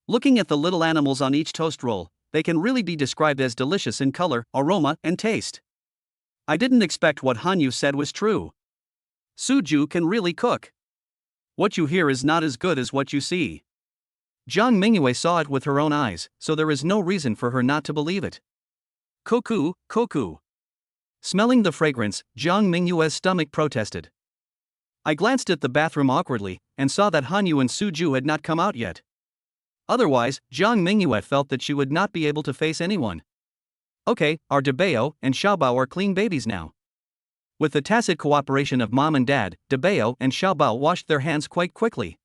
Looking at the little animals on each toast roll, they can really be described as delicious in color, aroma, and taste. I didn't expect what Hanyu said was true. Suju can really cook. What you hear is not as good as what you see. Zhang Mingyue saw it with her own eyes, so there is no reason for her not to believe it. Koku. Smelling the fragrance, Zhang Mingyue's stomach protested. I glanced at the bathroom awkwardly, and saw that Hanyu and Suju had not come out yet. Otherwise, Zhang Mingyue felt that she would not be able to face anyone. Okay, our Dabeo and Xiaobao are clean babies now. With the tacit cooperation of mom and dad, Dabeo and Xiaobao washed their hands quite quickly.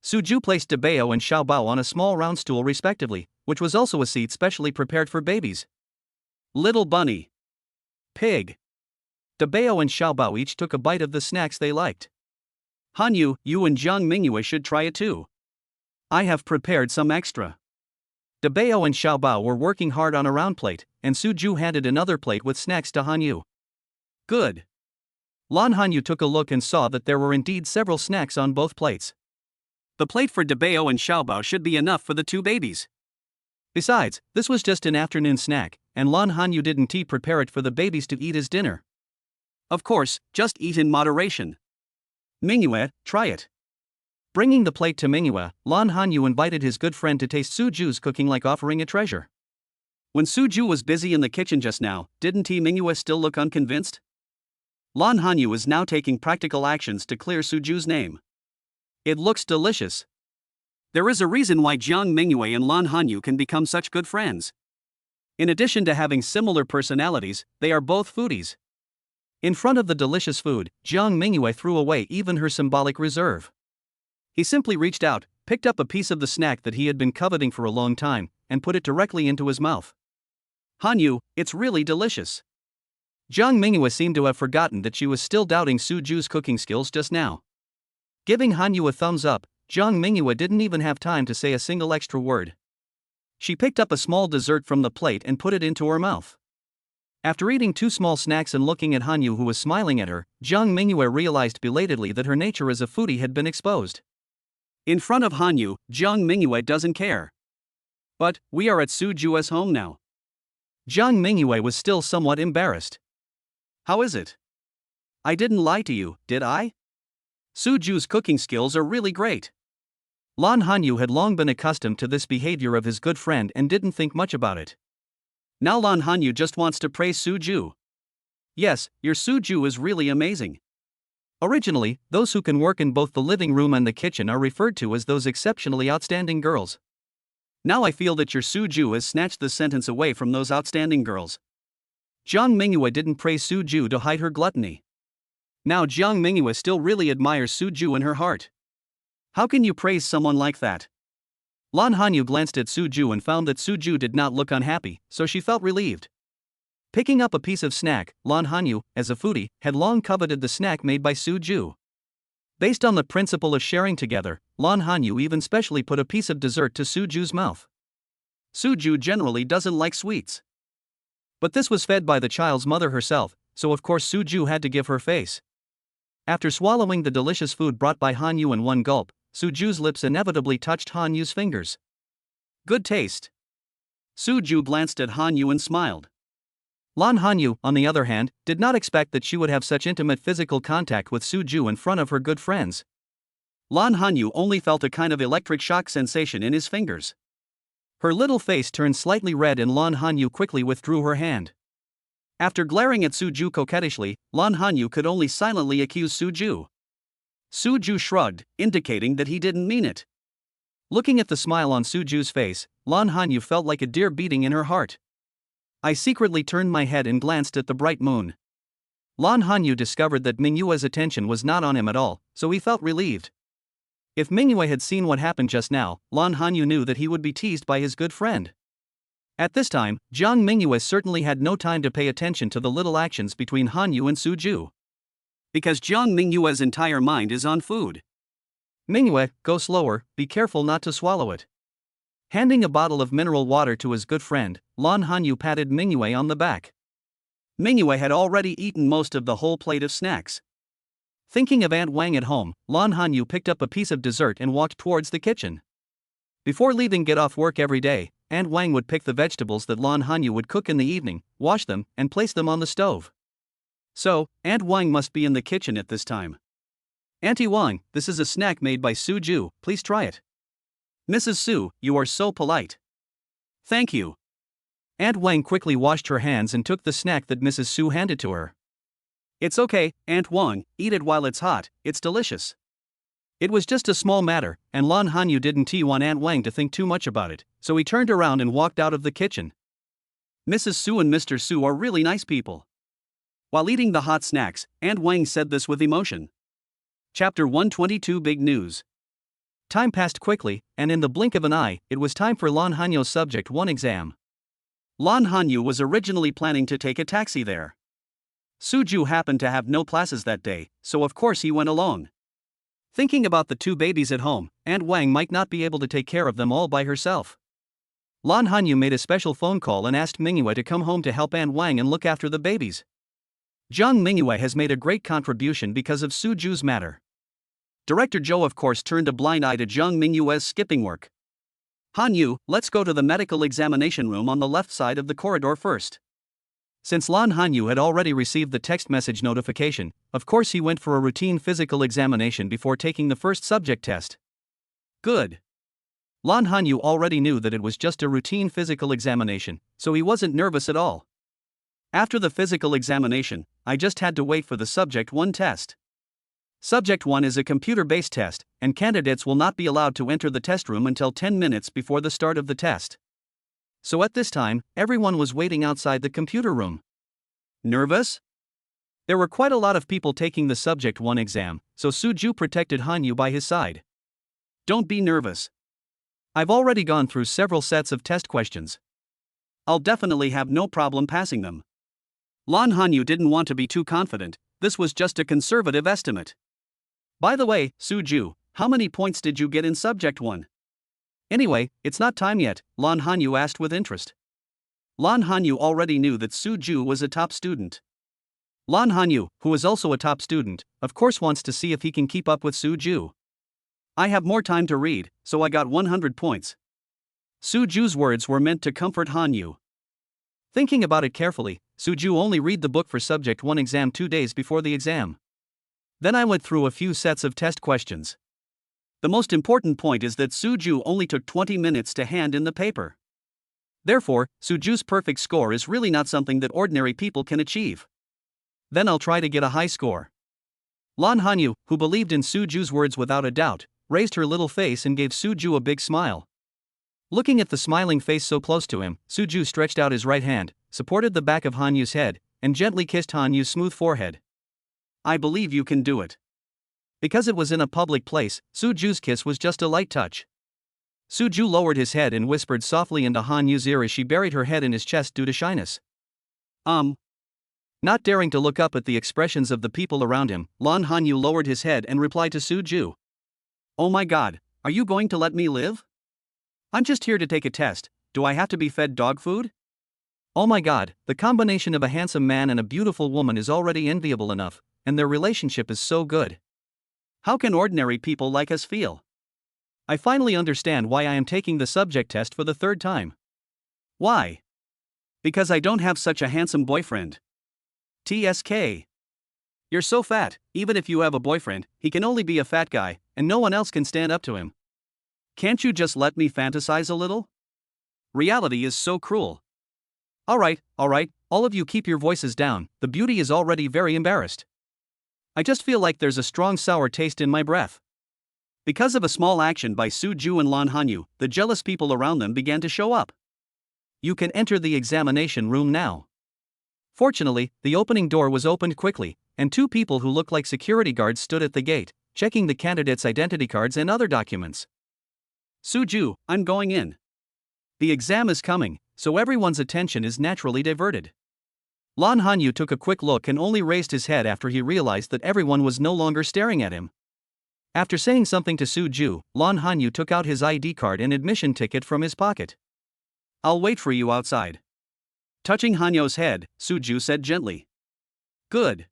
Suju placed Dabeo and Xiaobao on a small round stool respectively, which was also a seat specially prepared for babies. Little bunny. Pig. Dabeo and Xiaobao each took a bite of the snacks they liked. Hanyu, you and Zhang Mingyue should try it too. I have prepared some extra. Dabeo and Xiaobao were working hard on a round plate, and Suju handed another plate with snacks to Hanyu. Good. Lan Hanyu took a look and saw that there were indeed several snacks on both plates. The plate for Dabeo and Xiaobao should be enough for the two babies. Besides, this was just an afternoon snack, and Lan Hanyu didn't prepare it for the babies to eat as dinner. Of course, just eat in moderation. Mingyue, try it. Bringing the plate to Mingyue, Lan Hanyu invited his good friend to taste Suju's cooking like offering a treasure. When Suju was busy in the kitchen just now, didn't Mingyue still look unconvinced? Lan Hanyu is now taking practical actions to clear Suju's name. It looks delicious. There is a reason why Zhang Mingyue and Lan Hanyu can become such good friends. In addition to having similar personalities, they are both foodies. In front of the delicious food, Zhang Mingyue threw away even her symbolic reserve. He simply reached out, picked up a piece of the snack that he had been coveting for a long time, and put it directly into his mouth. Hanyu, it's really delicious. Zhang Mingyue seemed to have forgotten that she was still doubting Suju's cooking skills just now. Giving Hanyu a thumbs up, Zhang Mingyue didn't even have time to say a single extra word. She picked up a small dessert from the plate and put it into her mouth. After eating two small snacks and looking at Hanyu who was smiling at her, Zhang Mingyue realized belatedly that her nature as a foodie had been exposed. In front of Hanyu, Zhang Mingyue doesn't care. But, we are at Suju's home now. Zhang Mingyue was still somewhat embarrassed. How is it? I didn't lie to you, did I? Suju's cooking skills are really great. Lan Hanyu had long been accustomed to this behavior of his good friend and didn't think much about it. Now Lan Hanyu just wants to praise Suju. Yes, your Suju is really amazing. Originally, those who can work in both the living room and the kitchen are referred to as those exceptionally outstanding girls. Now I feel that your Suju has snatched the sentence away from those outstanding girls. Jiang Mingyue didn't praise Suju to hide her gluttony. Now Jiang Mingyue still really admires Suju in her heart. How can you praise someone like that? Lan Hanyu glanced at Suju and found that Suju did not look unhappy, so she felt relieved. Picking up a piece of snack, Lan Hanyu, as a foodie, had long coveted the snack made by Suju. Based on the principle of sharing together, Lan Hanyu even specially put a piece of dessert to Suju's mouth. Suju generally doesn't like sweets. But this was fed by the child's mother herself, so of course Suju had to give her face. After swallowing the delicious food brought by Hanyu in one gulp, Suju's lips inevitably touched Hanyu's fingers. Good taste. Suju glanced at Hanyu and smiled. Lan Hanyu, on the other hand, did not expect that she would have such intimate physical contact with Suju in front of her good friends. Lan Hanyu only felt a kind of electric shock sensation in his fingers. Her little face turned slightly red and Lan Hanyu quickly withdrew her hand. After glaring at Suju coquettishly, Lan Hanyu could only silently accuse Suju. Suju shrugged, indicating that he didn't mean it. Looking at the smile on Suju's face, Lan Hanyu felt like a deer beating in her heart. I secretly turned my head and glanced at the bright moon. Lan Hanyu discovered that Mingyue's attention was not on him at all, so he felt relieved. If Mingyue had seen what happened just now, Lan Hanyu knew that he would be teased by his good friend. At this time, Jiang Mingyue certainly had no time to pay attention to the little actions between Hanyu and Suju. Because Jiang Mingyue's entire mind is on food. Mingyue, go slower, be careful not to swallow it. Handing a bottle of mineral water to his good friend, Lan Hanyu patted Mingyue on the back. Mingyue had already eaten most of the whole plate of snacks. Thinking of Aunt Wang at home, Lan Hanyu picked up a piece of dessert and walked towards the kitchen. Before leaving get off work every day, Aunt Wang would pick the vegetables that Lan Hanyu would cook in the evening, wash them, and place them on the stove. So, Aunt Wang must be in the kitchen at this time. Auntie Wang, this is a snack made by Suju, please try it. Mrs. Su, you are so polite. Thank you. Aunt Wang quickly washed her hands and took the snack that Mrs. Su handed to her. It's okay, Aunt Wang, eat it while it's hot, it's delicious. It was just a small matter, and Lan Hanyu didn't want Aunt Wang to think too much about it, so he turned around and walked out of the kitchen. Mrs. Su and Mr. Su are really nice people. While eating the hot snacks, Aunt Wang said this with emotion. Chapter 122 Big News. Time passed quickly, and in the blink of an eye, it was time for Lan Hanyu's Subject 1 exam. Lan Hanyu was originally planning to take a taxi there. Suju happened to have no classes that day, so of course he went along. Thinking about the two babies at home, Aunt Wang might not be able to take care of them all by herself. Lan Hanyu made a special phone call and asked Mingyue to come home to help Aunt Wang and look after the babies. Jiang Mingyue has made a great contribution because of Suju's matter. Director Zhou of course turned a blind eye to Jiang Mingyue's skipping work. Hanyu, let's go to the medical examination room on the left side of the corridor first. Since Lan Hanyu had already received the text message notification, of course he went for a routine physical examination before taking the first subject test. Good. Lan Hanyu already knew that it was just a routine physical examination, so he wasn't nervous at all. After the physical examination, I just had to wait for the Subject 1 test. Subject 1 is a computer-based test, and candidates will not be allowed to enter the test room until 10 minutes before the start of the test. So at this time, everyone was waiting outside the computer room. Nervous? There were quite a lot of people taking the Subject 1 exam, so Suju protected Hanyu by his side. Don't be nervous. I've already gone through several sets of test questions. I'll definitely have no problem passing them. Lan Hanyu didn't want to be too confident, this was just a conservative estimate. By the way, Suju, how many points did you get in Subject 1? Anyway, it's not time yet, Lan Hanyu asked with interest. Lan Hanyu already knew that Suju was a top student. Lan Hanyu, who is also a top student, of course wants to see if he can keep up with Suju. I have more time to read, so I got 100 points. Suju's words were meant to comfort Hanyu. Thinking about it carefully, Suju only read the book for Subject 1 exam 2 days before the exam. Then I went through a few sets of test questions. The most important point is that Suju only took 20 minutes to hand in the paper. Therefore, Suju's perfect score is really not something that ordinary people can achieve. Then I'll try to get a high score. Lan Hanyu, who believed in Suju's words without a doubt, raised her little face and gave Suju a big smile. Looking at the smiling face so close to him, Suju stretched out his right hand, supported the back of Hanyu's head, and gently kissed Hanyu's smooth forehead. I believe you can do it. Because it was in a public place, Suju's kiss was just a light touch. Suju lowered his head and whispered softly into Hanyu's ear as she buried her head in his chest due to shyness. Not daring to look up at the expressions of the people around him, Lan Hanyu lowered his head and replied to Suju. Oh my god, are you going to let me live? I'm just here to take a test. Do I have to be fed dog food? Oh my god, the combination of a handsome man and a beautiful woman is already enviable enough, and their relationship is so good. How can ordinary people like us feel? I finally understand why I am taking the subject test for the third time. Why? Because I don't have such a handsome boyfriend. TSK. You're so fat, even if you have a boyfriend, he can only be a fat guy, and no one else can stand up to him. Can't you just let me fantasize a little? Reality is so cruel. Alright, all of you keep your voices down, the beauty is already very embarrassed. I just feel like there's a strong sour taste in my breath. Because of a small action by Suju and Lan Hanyu, the jealous people around them began to show up. You can enter the examination room now. Fortunately, the opening door was opened quickly, and two people who looked like security guards stood at the gate, checking the candidates' identity cards and other documents. Suju, I'm going in. The exam is coming, so everyone's attention is naturally diverted. Lan Hanyu took a quick look and only raised his head after he realized that everyone was no longer staring at him. After saying something to Suju, Lan Hanyu took out his ID card and admission ticket from his pocket. I'll wait for you outside. Touching Hanyu's head, Suju said gently. Good.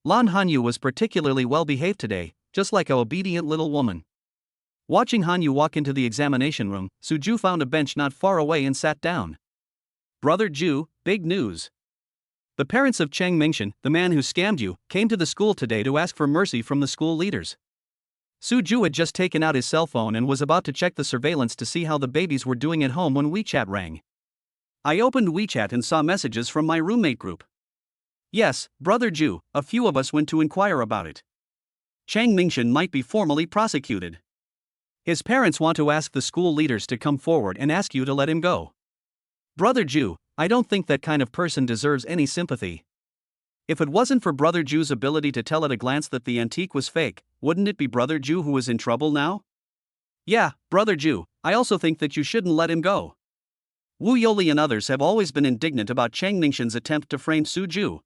Lan Hanyu was particularly well behaved today, just like a obedient little woman. Watching Hanyu walk into the examination room, Suju found a bench not far away and sat down. Brother Ju, big news. The parents of Cheng Mingshan, the man who scammed you, came to the school today to ask for mercy from the school leaders. Suju had just taken out his cell phone and was about to check the surveillance to see how the babies were doing at home when WeChat rang. I opened WeChat and saw messages from my roommate group. Yes, Brother Ju, a few of us went to inquire about it. Cheng Mingshan might be formally prosecuted. His parents want to ask the school leaders to come forward and ask you to let him go. Brother Ju, I don't think that kind of person deserves any sympathy. If it wasn't for Brother Ju's ability to tell at a glance that the antique was fake, wouldn't it be Brother Ju who was in trouble now? Yeah, Brother Ju, I also think that you shouldn't let him go. Wu Yoli and others have always been indignant about Cheng Mingshan's attempt to frame Suju.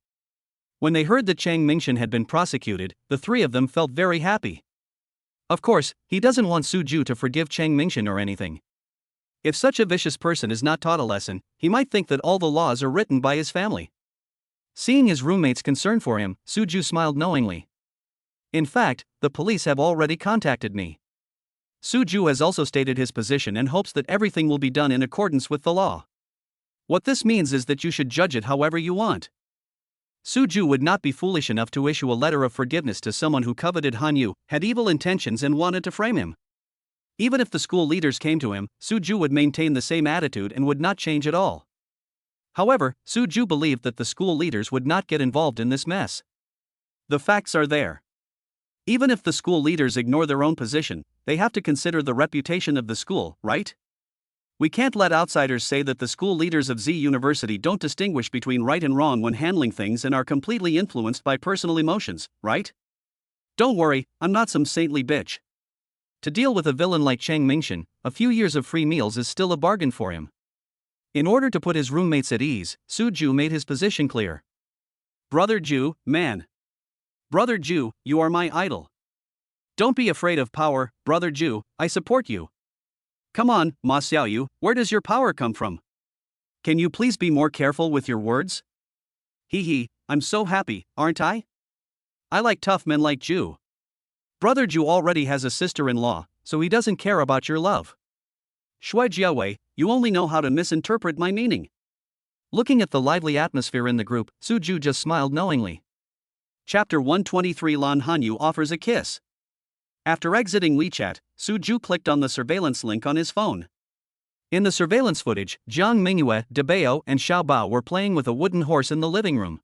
When they heard that Cheng Mingshan had been prosecuted, the three of them felt very happy. Of course, he doesn't want Suju to forgive Cheng Mingshan or anything. If such a vicious person is not taught a lesson, he might think that all the laws are written by his family. Seeing his roommate's concern for him, Suju smiled knowingly. In fact, the police have already contacted me. Suju has also stated his position and hopes that everything will be done in accordance with the law. What this means is that you should judge it however you want. Suju would not be foolish enough to issue a letter of forgiveness to someone who coveted Hanyu, had evil intentions and wanted to frame him. Even if the school leaders came to him, Suju would maintain the same attitude and would not change at all. However, Suju believed that the school leaders would not get involved in this mess. The facts are there. Even if the school leaders ignore their own position, they have to consider the reputation of the school, right? We can't let outsiders say that the school leaders of Z University don't distinguish between right and wrong when handling things and are completely influenced by personal emotions, right? Don't worry, I'm not some saintly bitch. To deal with a villain like Cheng Mingshan, a few years of free meals is still a bargain for him. In order to put his roommates at ease, Suju made his position clear. Brother Ju, man. Brother Ju, you are my idol. Don't be afraid of power, Brother Ju, I support you. Come on, Ma Xiaoyu, where does your power come from? Can you please be more careful with your words? Hee hee, I'm so happy, aren't I? I like tough men like Ju. Brother Ju already has a sister-in-law, so he doesn't care about your love. Shui Jiawei, you only know how to misinterpret my meaning. Looking at the lively atmosphere in the group, Suju just smiled knowingly. Chapter 123 Lan Hanyu offers a kiss. After exiting WeChat, Suju clicked on the surveillance link on his phone. In the surveillance footage, Jiang Mingyue, Debao, and Xiaobao were playing with a wooden horse in the living room.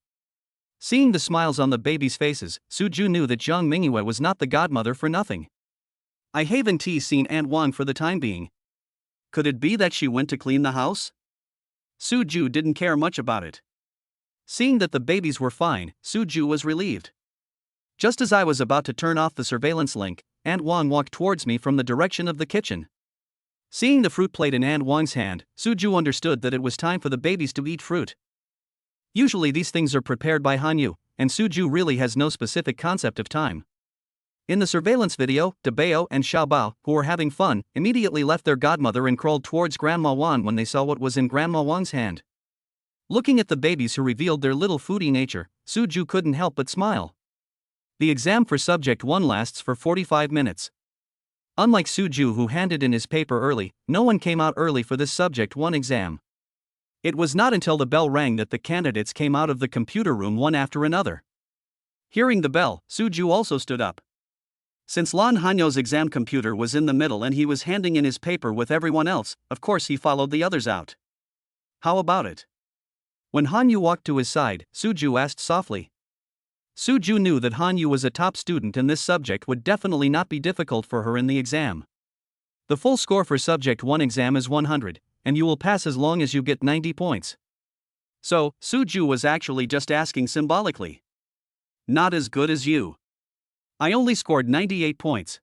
Seeing the smiles on the babies' faces, Suju knew that Jiang Mingyue was not the godmother for nothing. I haven't seen Aunt Wang for the time being. Could it be that she went to clean the house? Suju didn't care much about it. Seeing that the babies were fine, Suju was relieved. Just as I was about to turn off the surveillance link, Aunt Wang walked towards me from the direction of the kitchen. Seeing the fruit plate in Aunt Wang's hand, Suju understood that it was time for the babies to eat fruit. Usually these things are prepared by Hanyu, and Suju really has no specific concept of time. In the surveillance video, Debao and Xiaobao, who were having fun, immediately left their godmother and crawled towards Grandma Wang when they saw what was in Grandma Wang's hand. Looking at the babies who revealed their little foodie nature, Suju couldn't help but smile. The exam for Subject 1 lasts for 45 minutes. Unlike Suju, who handed in his paper early, no one came out early for this Subject 1 exam. It was not until the bell rang that the candidates came out of the computer room one after another. Hearing the bell, Suju also stood up. Since Lan Hanyo's exam computer was in the middle and he was handing in his paper with everyone else, of course he followed the others out. How about it? When Hanyu walked to his side, Suju asked softly. Suju knew that Hanyu was a top student and this subject would definitely not be difficult for her in the exam. The full score for Subject 1 exam is 100, and you will pass as long as you get 90 points. So, Suju was actually just asking symbolically. Not as good as you. I only scored 98 points.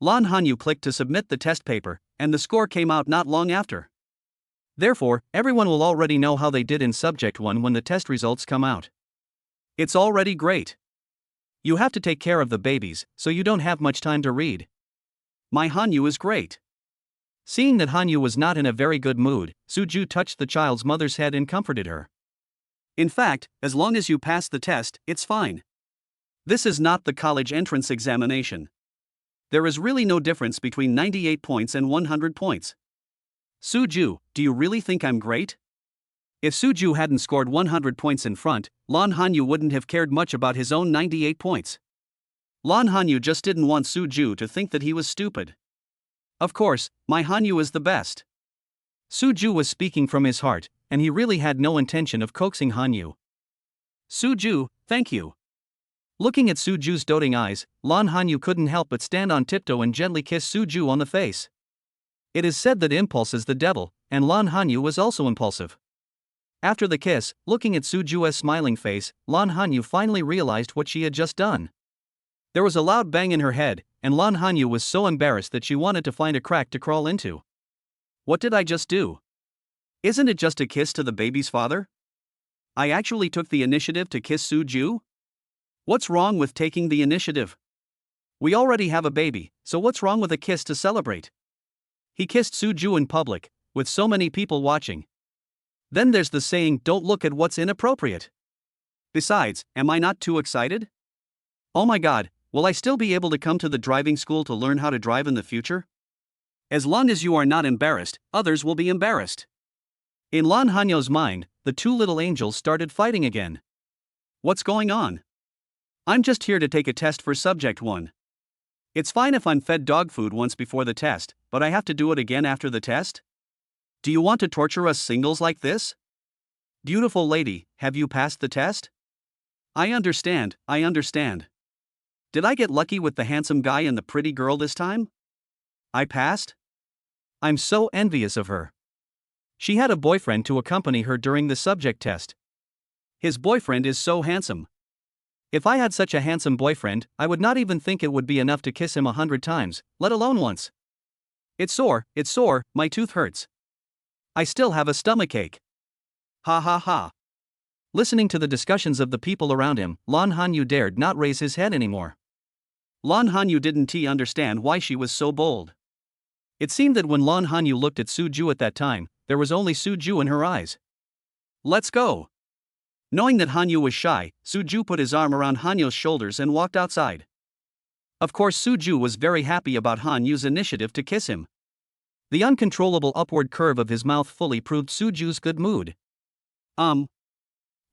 Lan Hanyu clicked to submit the test paper, and the score came out not long after. Therefore, everyone will already know how they did in Subject 1 when the test results come out. It's already great. You have to take care of the babies, so you don't have much time to read. My Hanyu is great. Seeing that Hanyu was not in a very good mood, Suju touched the child's mother's head and comforted her. In fact, as long as you pass the test, it's fine. This is not the college entrance examination. There is really no difference between 98 points and 100 points. Suju, do you really think I'm great? If Suju hadn't scored 100 points in front, Lan Hanyu wouldn't have cared much about his own 98 points. Lan Hanyu just didn't want Suju to think that he was stupid. Of course, my Hanyu is the best. Suju was speaking from his heart, and he really had no intention of coaxing Hanyu. Suju, thank you. Looking at Suju's doting eyes, Lan Hanyu couldn't help but stand on tiptoe and gently kiss Suju on the face. It is said that impulse is the devil, and Lan Hanyu was also impulsive. After the kiss, looking at Suju's smiling face, Lan Hanyu finally realized what she had just done. There was a loud bang in her head, and Lan Hanyu was so embarrassed that she wanted to find a crack to crawl into. What did I just do? Isn't it just a kiss to the baby's father? I actually took the initiative to kiss Suju? What's wrong with taking the initiative? We already have a baby, so what's wrong with a kiss to celebrate? He kissed Suju in public, with so many people watching. Then there's the saying, don't look at what's inappropriate. Besides, am I not too excited? Oh my god, will I still be able to come to the driving school to learn how to drive in the future? As long as you are not embarrassed, others will be embarrassed. In Lan Hanyo's mind, the two little angels started fighting again. What's going on? I'm just here to take a test for Subject 1. It's fine if I'm fed dog food once before the test, but I have to do it again after the test? Do you want to torture us singles like this? Beautiful lady, have you passed the test? I understand. Did I get lucky with the handsome guy and the pretty girl this time? I passed? I'm so envious of her. She had a boyfriend to accompany her during the subject test. His boyfriend is so handsome. If I had such a handsome boyfriend, I would not even think it would be enough to kiss him 100 times, let alone once. It's sore, my tooth hurts. I still have a stomachache. Ha ha ha. Listening to the discussions of the people around him, Lan Hanyu dared not raise his head anymore. Lan Hanyu didn't understand why she was so bold. It seemed that when Lan Hanyu looked at Suju at that time, there was only Suju in her eyes. Let's go. Knowing that Hanyu was shy, Suju put his arm around Hanyu's shoulders and walked outside. Of course, Suju was very happy about Hanyu's initiative to kiss him. The uncontrollable upward curve of his mouth fully proved Suju's good mood. Lan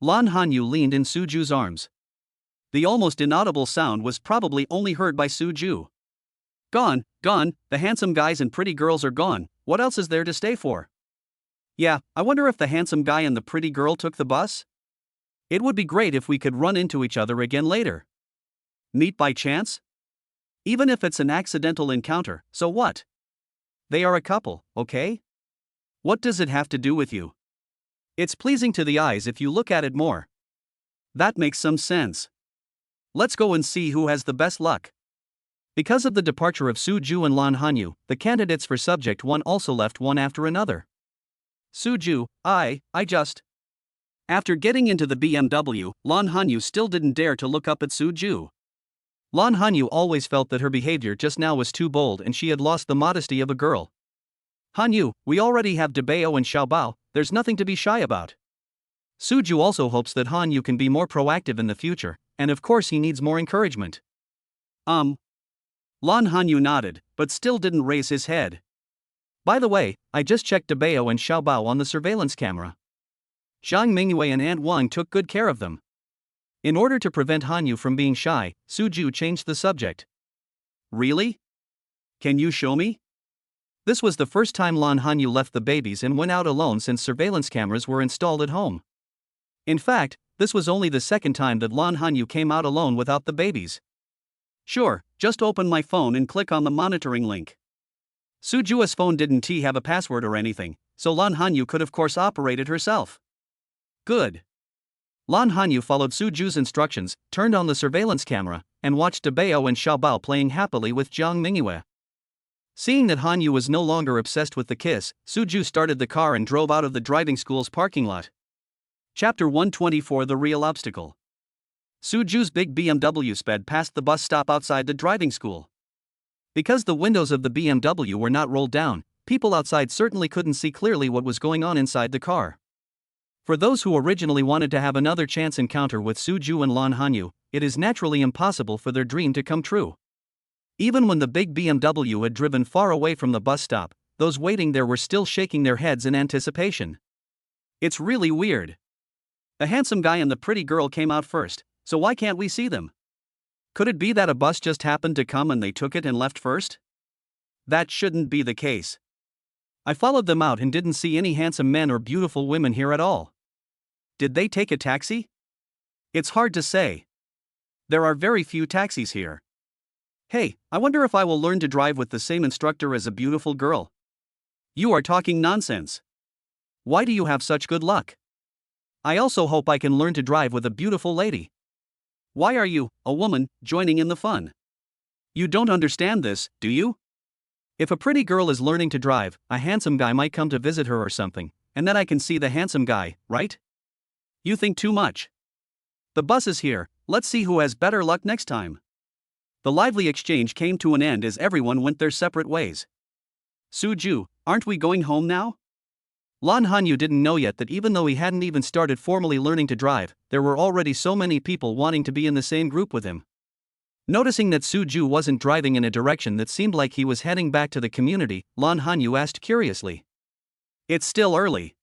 Hanyu leaned in Suju's arms. The almost inaudible sound was probably only heard by Suju. Gone, gone, the handsome guys and pretty girls are gone, what else is there to stay for? Yeah, I wonder if the handsome guy and the pretty girl took the bus? It would be great if we could run into each other again later. Meet by chance? Even if it's an accidental encounter, so what? They are a couple, okay? What does it have to do with you? It's pleasing to the eyes if you look at it more. That makes some sense. Let's go and see who has the best luck. Because of the departure of Suju and Lan Hanyu, the candidates for subject 1 also left one after another. Suju, I just. After getting into the BMW, Lan Hanyu still didn't dare to look up at Suju. Lan Hanyu always felt that her behavior just now was too bold and she had lost the modesty of a girl. Hanyu, we already have Debao and Xiaobao, there's nothing to be shy about. Suju also hopes that Hanyu can be more proactive in the future, and of course he needs more encouragement. Lan Hanyu nodded, but still didn't raise his head. By the way, I just checked Debao and Xiaobao on the surveillance camera. Zhang Mingyue and Aunt Wang took good care of them. In order to prevent Hanyu from being shy, Suju changed the subject. Really? Can you show me? This was the first time Lan Hanyu left the babies and went out alone since surveillance cameras were installed at home. In fact, this was only the second time that Lan Hanyu came out alone without the babies. Sure, just open my phone and click on the monitoring link. Suju's phone didn't have a password or anything, so Lan Hanyu could of course operate it herself. Good. Lan Hanyu followed Suju's instructions, turned on the surveillance camera, and watched Debao and Xiaobao playing happily with Zhang Mingyue. Seeing that Hanyu was no longer obsessed with the kiss, Suju started the car and drove out of the driving school's parking lot. Chapter 124: The Real Obstacle. Suju's big BMW sped past the bus stop outside the driving school. Because the windows of the BMW were not rolled down, people outside certainly couldn't see clearly what was going on inside the car. For those who originally wanted to have another chance encounter with Suju and Lan Hanyu, it is naturally impossible for their dream to come true. Even when the big BMW had driven far away from the bus stop, those waiting there were still shaking their heads in anticipation. It's really weird. The handsome guy and the pretty girl came out first, so why can't we see them? Could it be that a bus just happened to come and they took it and left first? That shouldn't be the case. I followed them out and didn't see any handsome men or beautiful women here at all. Did they take a taxi? It's hard to say. There are very few taxis here. Hey, I wonder if I will learn to drive with the same instructor as a beautiful girl. You are talking nonsense. Why do you have such good luck? I also hope I can learn to drive with a beautiful lady. Why are you, a woman, joining in the fun? You don't understand this, do you? If a pretty girl is learning to drive, a handsome guy might come to visit her or something, and then I can see the handsome guy, right? You think too much. The bus is here, let's see who has better luck next time. The lively exchange came to an end as everyone went their separate ways. Suju, aren't we going home now? Lan Hanyu didn't know yet that even though he hadn't even started formally learning to drive, there were already so many people wanting to be in the same group with him. Noticing that Suju wasn't driving in a direction that seemed like he was heading back to the community, Lan Hanyu asked curiously. It's still early.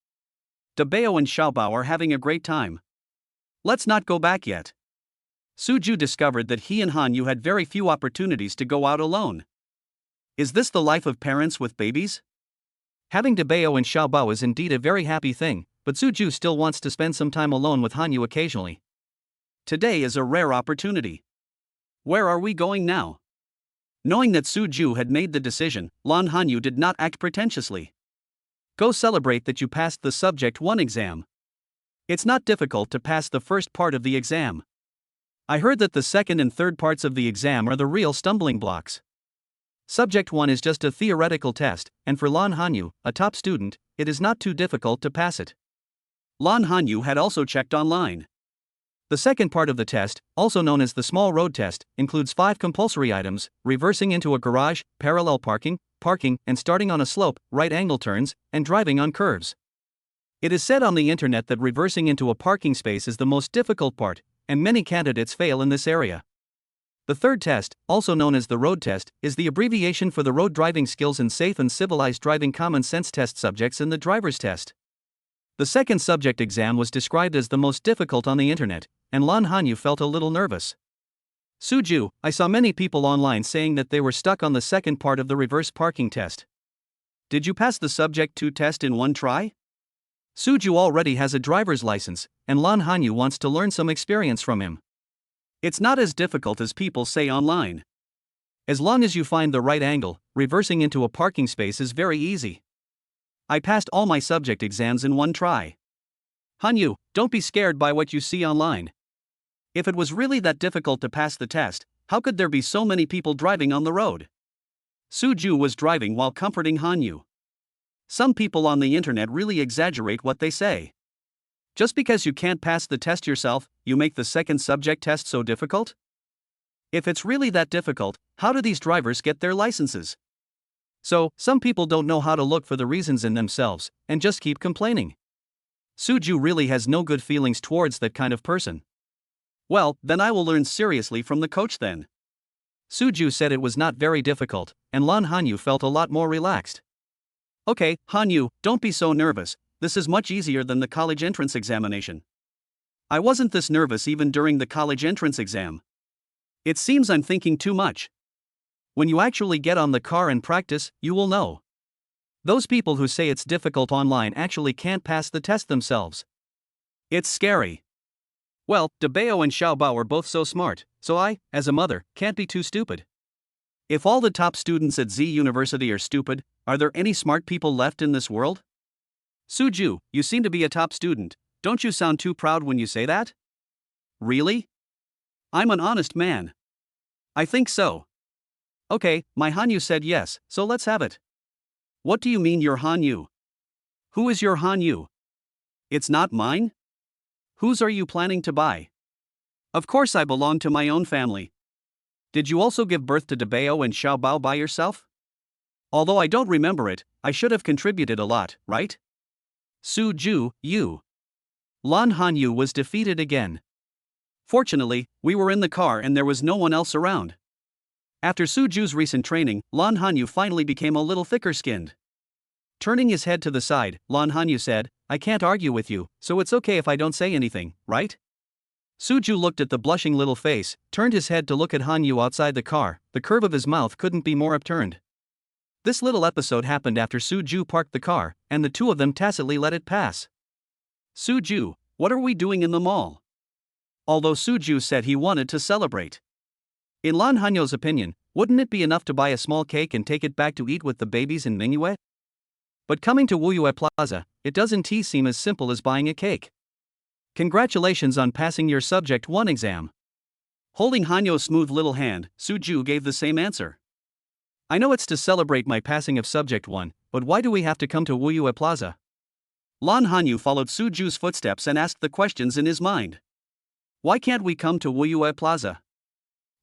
Debao and Xiaobao are having a great time. Let's not go back yet. Suju discovered that he and Hanyu had very few opportunities to go out alone. Is this the life of parents with babies? Having Debao and Xiaobao is indeed a very happy thing, but Suju still wants to spend some time alone with Hanyu occasionally. Today is a rare opportunity. Where are we going now? Knowing that Suju had made the decision, Lan Hanyu did not act pretentiously. Go celebrate that you passed the subject 1 exam. It's not difficult to pass the first part of the exam. I heard that the second and third parts of the exam are the real stumbling blocks. Subject 1 is just a theoretical test, and for Lan Hanyu, a top student, it is not too difficult to pass it. Lan Hanyu had also checked online. The second part of the test, also known as the small road test, includes 5 compulsory items: reversing into a garage, parallel parking, and starting on a slope, right-angle turns, and driving on curves. It is said on the internet that reversing into a parking space is the most difficult part, and many candidates fail in this area. The third test, also known as the road test, is the abbreviation for the road driving skills and safe and civilized driving common sense test subjects in the driver's test. The second subject exam was described as the most difficult on the internet, and Lan Hanyu felt a little nervous. Suju, I saw many people online saying that they were stuck on the second part of the reverse parking test. Did you pass the subject 2 test in one try? Suju already has a driver's license, and Lan Hanyu wants to learn some experience from him. It's not as difficult as people say online. As long as you find the right angle, reversing into a parking space is very easy. I passed all my subject exams in one try. Hanyu, don't be scared by what you see online. If it was really that difficult to pass the test, how could there be so many people driving on the road? Suju was driving while comforting Hanyu. Some people on the internet really exaggerate what they say. Just because you can't pass the test yourself, you make the second subject test so difficult? If it's really that difficult, how do these drivers get their licenses? So, some people don't know how to look for the reasons in themselves, and just keep complaining. Suju really has no good feelings towards that kind of person. Well, then I will learn seriously from the coach then. Suju said it was not very difficult, and Lan Hanyu felt a lot more relaxed. Okay, Hanyu, don't be so nervous, this is much easier than the college entrance examination. I wasn't this nervous even during the college entrance exam. It seems I'm thinking too much. When you actually get on the car and practice, you will know. Those people who say it's difficult online actually can't pass the test themselves. It's scary. Well, Debeo and Xiaobao are both so smart, so I, as a mother, can't be too stupid. If all the top students at Z University are stupid, are there any smart people left in this world? Suju, you seem to be a top student, don't you sound too proud when you say that? Really? I'm an honest man. I think so. Okay, my Hanyu said yes, so let's have it. What do you mean your Hanyu? Who is your Hanyu? It's not mine? Whose are you planning to buy? Of course I belong to my own family. Did you also give birth to Debeo and Xiaobao by yourself? Although I don't remember it, I should have contributed a lot, right? Suju, you. Lan Hanyu was defeated again. Fortunately, we were in the car and there was no one else around. After Suju's recent training, Lan Hanyu finally became a little thicker-skinned. Turning his head to the side, Lan Hanyu said, I can't argue with you, so it's okay if I don't say anything, right? Suju looked at the blushing little face, turned his head to look at Hanyu outside the car, the curve of his mouth couldn't be more upturned. This little episode happened after Suju parked the car, and the two of them tacitly let it pass. Suju, what are we doing in the mall? Although Suju said he wanted to celebrate. In Lan Hanyu's opinion, wouldn't it be enough to buy a small cake and take it back to eat with the babies in Mingyue? But coming to Wuyue Plaza, it doesn't seem as simple as buying a cake. Congratulations on passing your Subject 1 exam. Holding Hanyu's smooth little hand, Suju gave the same answer. I know it's to celebrate my passing of Subject 1, but why do we have to come to Wuyue Plaza? Lan Hanyu followed Suju's footsteps and asked the questions in his mind. Why can't we come to Wuyue Plaza?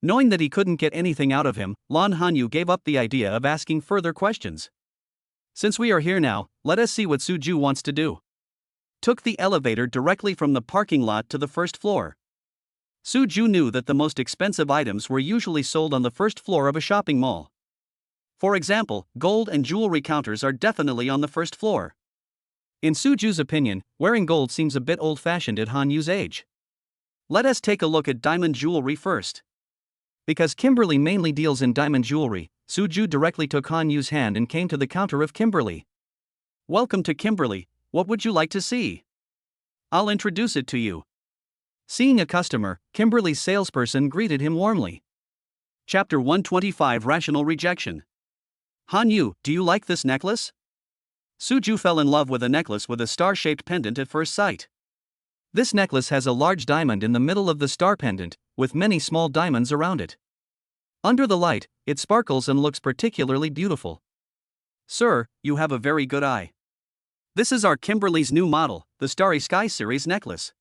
Knowing that he couldn't get anything out of him, Lan Hanyu gave up the idea of asking further questions. Since we are here now, let us see what Suju wants to do. Took the elevator directly from the parking lot to the first floor. Suju knew that the most expensive items were usually sold on the first floor of a shopping mall. For example, gold and jewelry counters are definitely on the first floor. In Suju's opinion, wearing gold seems a bit old-fashioned at Hanyu's age. Let us take a look at diamond jewelry first. Because Kimberly mainly deals in diamond jewelry, Suju directly took Hanyu's hand and came to the counter of Kimberly. Welcome to Kimberly, what would you like to see? I'll introduce it to you. Seeing a customer, Kimberly's salesperson greeted him warmly. Chapter 125 Rational Rejection. Hanyu, do you like this necklace? Suju fell in love with a necklace with a star-shaped pendant at first sight. This necklace has a large diamond in the middle of the star pendant, with many small diamonds around it. Under the light, it sparkles and looks particularly beautiful. Sir, you have a very good eye. This is our Kimberly's new model, the Starry Sky series necklace.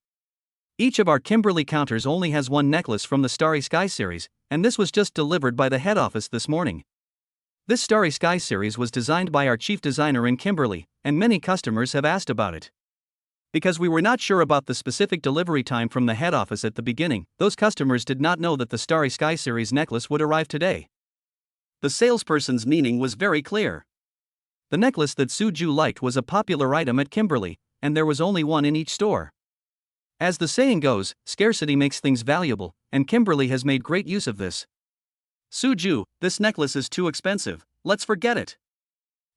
Each of our Kimberly counters only has one necklace from the Starry Sky series, and this was just delivered by the head office this morning. This Starry Sky series was designed by our chief designer in Kimberly, and many customers have asked about it. Because we were not sure about the specific delivery time from the head office at the beginning, those customers did not know that the Starry Sky series necklace would arrive today. The salesperson's meaning was very clear. The necklace that Suju liked was a popular item at Kimberly, and there was only one in each store. As the saying goes, scarcity makes things valuable, and Kimberly has made great use of this. Suju, this necklace is too expensive, let's forget it.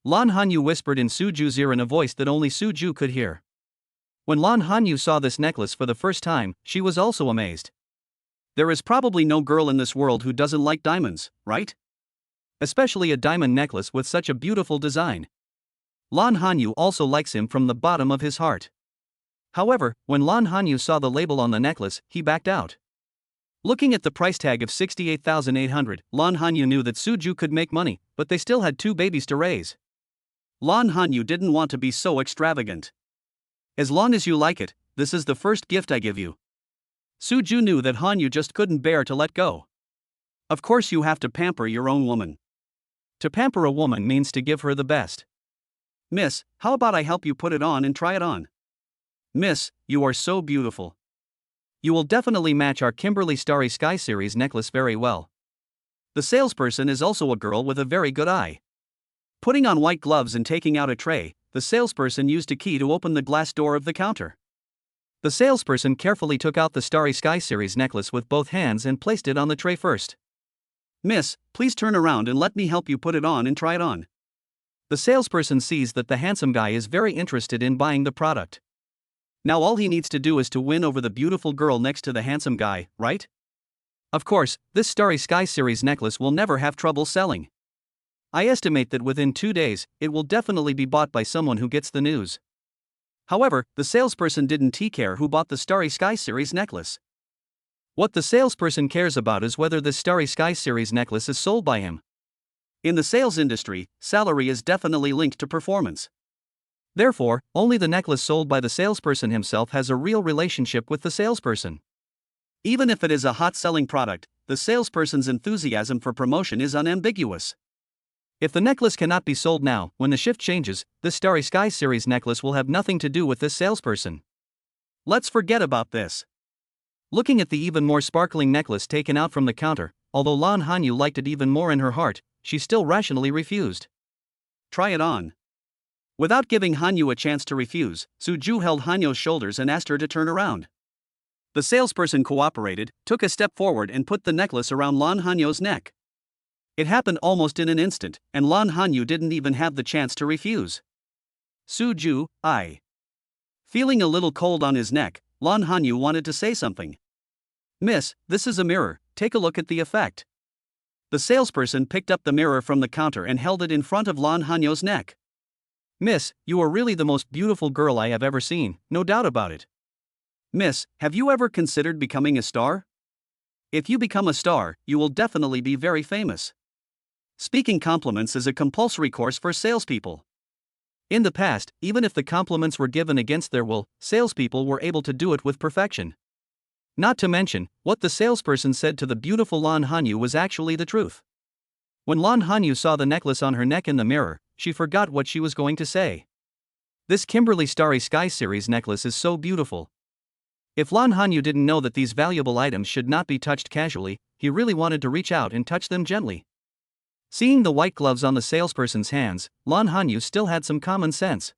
Lan Hanyu whispered in Suju's ear in a voice that only Suju could hear. When Lan Hanyu saw this necklace for the first time, she was also amazed. There is probably no girl in this world who doesn't like diamonds, right? Especially a diamond necklace with such a beautiful design. Lan Hanyu also likes him from the bottom of his heart. However, when Lan Hanyu saw the label on the necklace, he backed out. Looking at the price tag of 68,800, Lan Hanyu knew that Suju could make money, but they still had 2 babies to raise. Lan Hanyu didn't want to be so extravagant. As long as you like it, this is the first gift I give you. Suju knew that Hanyu just couldn't bear to let go. Of course you have to pamper your own woman. To pamper a woman means to give her the best. Miss, how about I help you put it on and try it on? Miss, you are so beautiful. You will definitely match our Kimberly Starry Sky series necklace very well. The salesperson is also a girl with a very good eye. Putting on white gloves and taking out a tray, the salesperson used a key to open the glass door of the counter. The salesperson carefully took out the Starry Sky series necklace with both hands and placed it on the tray first. Miss, please turn around and let me help you put it on and try it on. The salesperson sees that the handsome guy is very interested in buying the product. Now all he needs to do is to win over the beautiful girl next to the handsome guy, right? Of course, this Starry Sky series necklace will never have trouble selling. I estimate that within 2 days, it will definitely be bought by someone who gets the news. However, the salesperson didn't care who bought the Starry Sky series necklace. What the salesperson cares about is whether the Starry Sky series necklace is sold by him. In the sales industry, salary is definitely linked to performance. Therefore, only the necklace sold by the salesperson himself has a real relationship with the salesperson. Even if it is a hot-selling product, the salesperson's enthusiasm for promotion is unambiguous. If the necklace cannot be sold now, when the shift changes, this Starry Sky series necklace will have nothing to do with this salesperson. Let's forget about this. Looking at the even more sparkling necklace taken out from the counter, although Lan Hanyu liked it even more in her heart, she still rationally refused. Try it on. Without giving Hanyu a chance to refuse, Suju held Hanyu's shoulders and asked her to turn around. The salesperson cooperated, took a step forward and put the necklace around Lan Hanyu's neck. It happened almost in an instant, and Lan Hanyu didn't even have the chance to refuse. Suju, feeling a little cold on his neck, Lan Hanyu wanted to say something. Miss, this is a mirror, take a look at the effect. The salesperson picked up the mirror from the counter and held it in front of Lan Hanyu's neck. Miss, you are really the most beautiful girl I have ever seen, no doubt about it. Miss, have you ever considered becoming a star? If you become a star, you will definitely be very famous. Speaking compliments is a compulsory course for salespeople. In the past, even if the compliments were given against their will, salespeople were able to do it with perfection. Not to mention, what the salesperson said to the beautiful Lan Hanyu was actually the truth. When Lan Hanyu saw the necklace on her neck in the mirror, she forgot what she was going to say. This Kimberly Starry Sky series necklace is so beautiful. If Lan Hanyu didn't know that these valuable items should not be touched casually, he really wanted to reach out and touch them gently. Seeing the white gloves on the salesperson's hands, Lan Hanyu still had some common sense.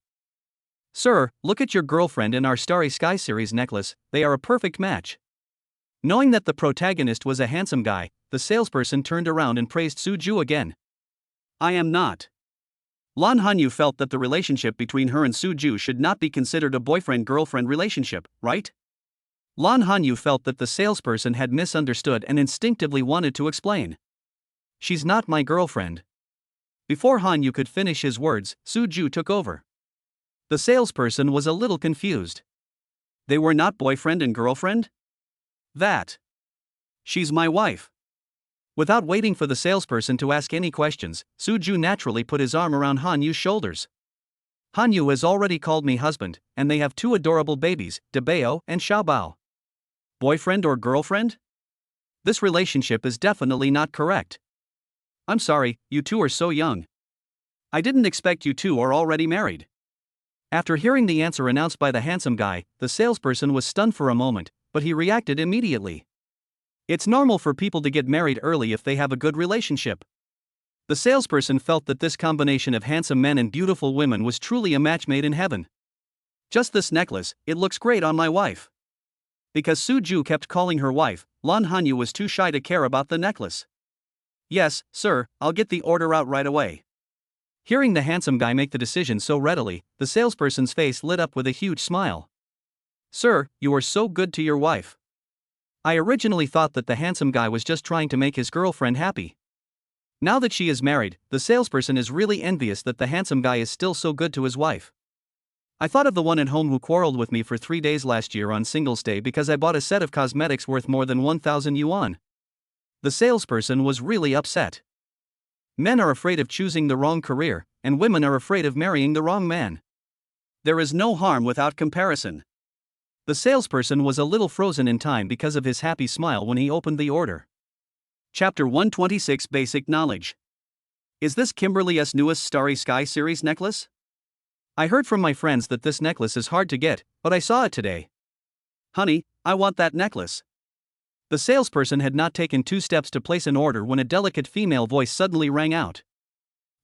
Sir, look at your girlfriend and our Starry Sky series necklace, they are a perfect match. Knowing that the protagonist was a handsome guy, the salesperson turned around and praised Suju again. I am not. Lan Hanyu felt that the relationship between her and Suju should not be considered a boyfriend-girlfriend relationship, right? Lan Hanyu felt that the salesperson had misunderstood and instinctively wanted to explain. She's not my girlfriend. Before Hanyu could finish his words, Suju took over. The salesperson was a little confused. They were not boyfriend and girlfriend? She's my wife. Without waiting for the salesperson to ask any questions, Suju naturally put his arm around Hanyu's shoulders. Hanyu has already called me husband, and they have 2 adorable babies, Debao and Xiaobao. Boyfriend or girlfriend? This relationship is definitely not correct. I'm sorry, you two are so young. I didn't expect you two are already married. After hearing the answer announced by the handsome guy, the salesperson was stunned for a moment, but he reacted immediately. It's normal for people to get married early if they have a good relationship. The salesperson felt that this combination of handsome men and beautiful women was truly a match made in heaven. Just this necklace, it looks great on my wife. Because Suju kept calling her wife, Lan Hanyu was too shy to care about the necklace. Yes, sir, I'll get the order out right away. Hearing the handsome guy make the decision so readily, the salesperson's face lit up with a huge smile. Sir, you are so good to your wife. I originally thought that the handsome guy was just trying to make his girlfriend happy. Now that she is married, the salesperson is really envious that the handsome guy is still so good to his wife. I thought of the one at home who quarreled with me for 3 days last year on Singles Day because I bought a set of cosmetics worth more than 1,000 yuan. The salesperson was really upset. Men are afraid of choosing the wrong career, and women are afraid of marrying the wrong man. There is no harm without comparison. The salesperson was a little frozen in time because of his happy smile when he opened the order. Chapter 126 Basic Knowledge. Is this Kimberly's newest Starry Sky series necklace? I heard from my friends that this necklace is hard to get, but I saw it today. Honey, I want that necklace. The salesperson had not taken 2 steps to place an order when a delicate female voice suddenly rang out.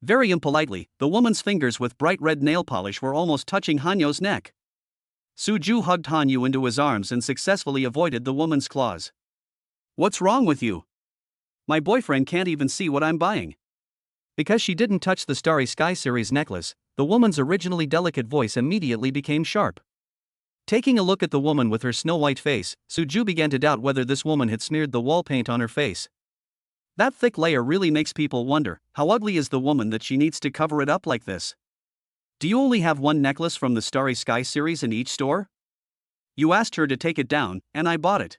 Very impolitely, the woman's fingers with bright red nail polish were almost touching Hanyo's neck. Suju hugged Hanyu into his arms and successfully avoided the woman's claws. What's wrong with you? My boyfriend can't even see what I'm buying. Because she didn't touch the Starry Sky series necklace, the woman's originally delicate voice immediately became sharp. Taking a look at the woman with her snow-white face, Suju began to doubt whether this woman had smeared the wall paint on her face. That thick layer really makes people wonder, how ugly is the woman that she needs to cover it up like this? Do you only have one necklace from the Starry Sky series in each store? You asked her to take it down, and I bought it.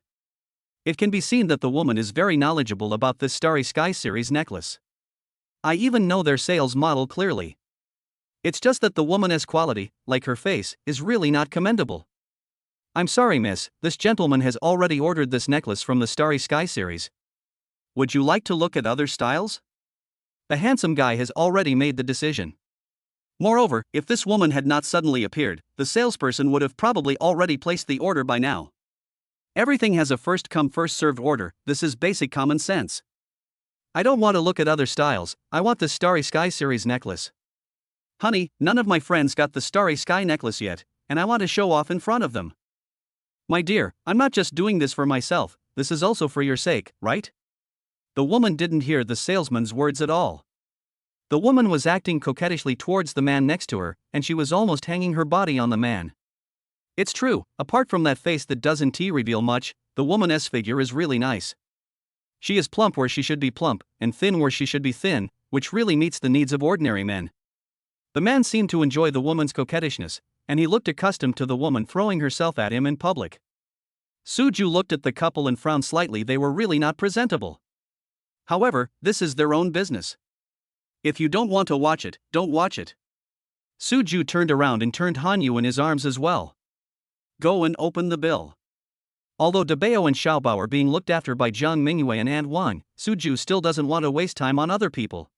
It can be seen that the woman is very knowledgeable about this Starry Sky series necklace. I even know their sales model clearly. It's just that the woman's quality, like her face, is really not commendable. I'm sorry, miss, this gentleman has already ordered this necklace from the Starry Sky series. Would you like to look at other styles? The handsome guy has already made the decision. Moreover, if this woman had not suddenly appeared, the salesperson would have probably already placed the order by now. Everything has a first-come first-served order, this is basic common sense. I don't want to look at other styles, I want the Starry Sky series necklace. Honey, none of my friends got the Starry Sky necklace yet, and I want to show off in front of them. My dear, I'm not just doing this for myself, this is also for your sake, right? The woman didn't hear the salesman's words at all. The woman was acting coquettishly towards the man next to her, and she was almost hanging her body on the man. It's true, apart from that face that doesn't reveal much, the woman's figure is really nice. She is plump where she should be plump, and thin where she should be thin, which really meets the needs of ordinary men. The man seemed to enjoy the woman's coquettishness, and he looked accustomed to the woman throwing herself at him in public. Suju looked at the couple and frowned slightly, they were really not presentable. However, this is their own business. If you don't want to watch it, don't watch it. Suju turned around and turned Hanyu in his arms as well. Go and open the bill. Although Dabeo and Xiaobao are being looked after by Zhang Mingyue and Aunt Wang, Suju still doesn't want to waste time on other people.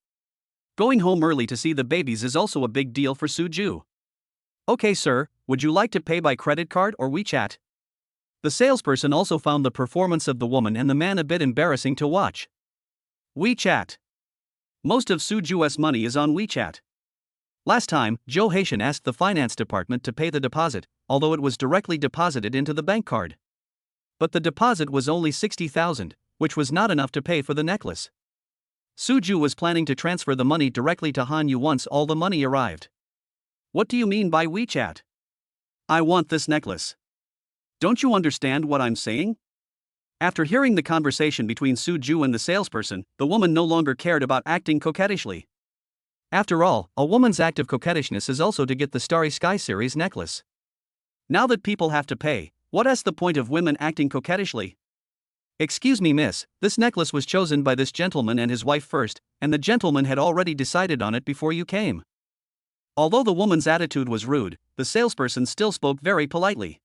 Going home early to see the babies is also a big deal for Suju. Okay sir, would you like to pay by credit card or WeChat? The salesperson also found the performance of the woman and the man a bit embarrassing to watch. WeChat. Most of Suju's money is on WeChat. Last time, Joe Haitian asked the finance department to pay the deposit, although it was directly deposited into the bank card. But the deposit was only 60,000, which was not enough to pay for the necklace. Suju was planning to transfer the money directly to Hanyu once all the money arrived. What do you mean by WeChat? I want this necklace. Don't you understand what I'm saying? After hearing the conversation between Suju and the salesperson, the woman no longer cared about acting coquettishly. After all, a woman's act of coquettishness is also to get the Starry Sky series necklace. Now that people have to pay, what's the point of women acting coquettishly? Excuse me miss, this necklace was chosen by this gentleman and his wife first, and the gentleman had already decided on it before you came. Although the woman's attitude was rude, the salesperson still spoke very politely.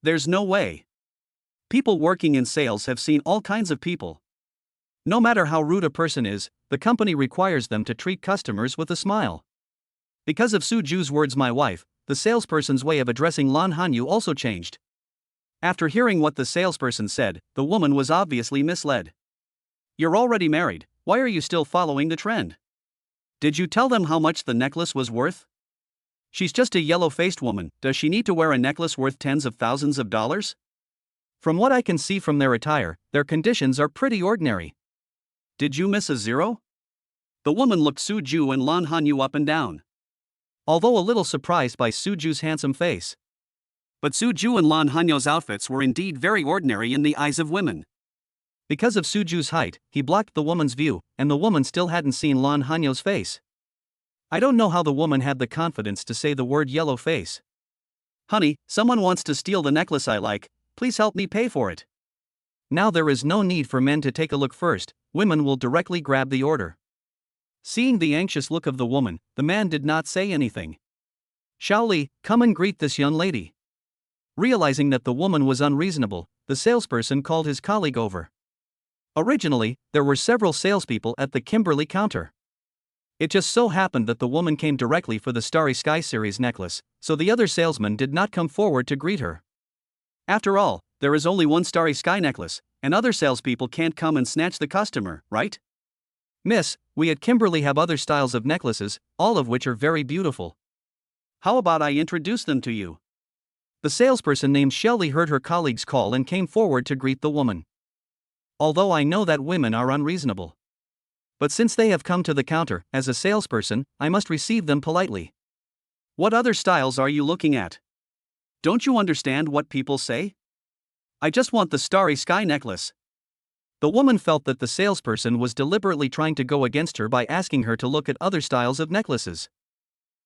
There's no way. People working in sales have seen all kinds of people. No matter how rude a person is, the company requires them to treat customers with a smile. Because of Suju's words my wife, the salesperson's way of addressing Lan Hanyu also changed. After hearing what the salesperson said, the woman was obviously misled. You're already married, why are you still following the trend? Did you tell them how much the necklace was worth? She's just a yellow-faced woman, does she need to wear a necklace worth tens of thousands of dollars? From what I can see from their attire, their conditions are pretty ordinary. Did you miss a zero? The woman looked Suju and Lan Hanyu up and down, Although a little surprised by Suju's handsome face. but Suju and Lan Hanyu's outfits were indeed very ordinary in the eyes of women. Because of Suju's height, he blocked the woman's view, and the woman still hadn't seen Lan Hanyu's face. I don't know how the woman had the confidence to say the word yellow face. Honey, someone wants to steal the necklace I like, please help me pay for it. Now there is no need for men to take a look first, women will directly grab the order. Seeing the anxious look of the woman, the man did not say anything. Shaoli, come and greet this young lady. Realizing that the woman was unreasonable, the salesperson called his colleague over. Originally, there were several salespeople at the Kimberly counter. It just so happened that the woman came directly for the Starry Sky series necklace, so the other salesman did not come forward to greet her. After all, there is only one Starry Sky necklace, and other salespeople can't come and snatch the customer, right? Miss, we at Kimberly have other styles of necklaces, all of which are very beautiful. How about I introduce them to you? The salesperson named Shelley heard her colleague's call and came forward to greet the woman. Although I know that women are unreasonable. But since they have come to the counter, as a salesperson, I must receive them politely. What other styles are you looking at? Don't you understand what people say? I just want the Starry Sky necklace. The woman felt that the salesperson was deliberately trying to go against her by asking her to look at other styles of necklaces.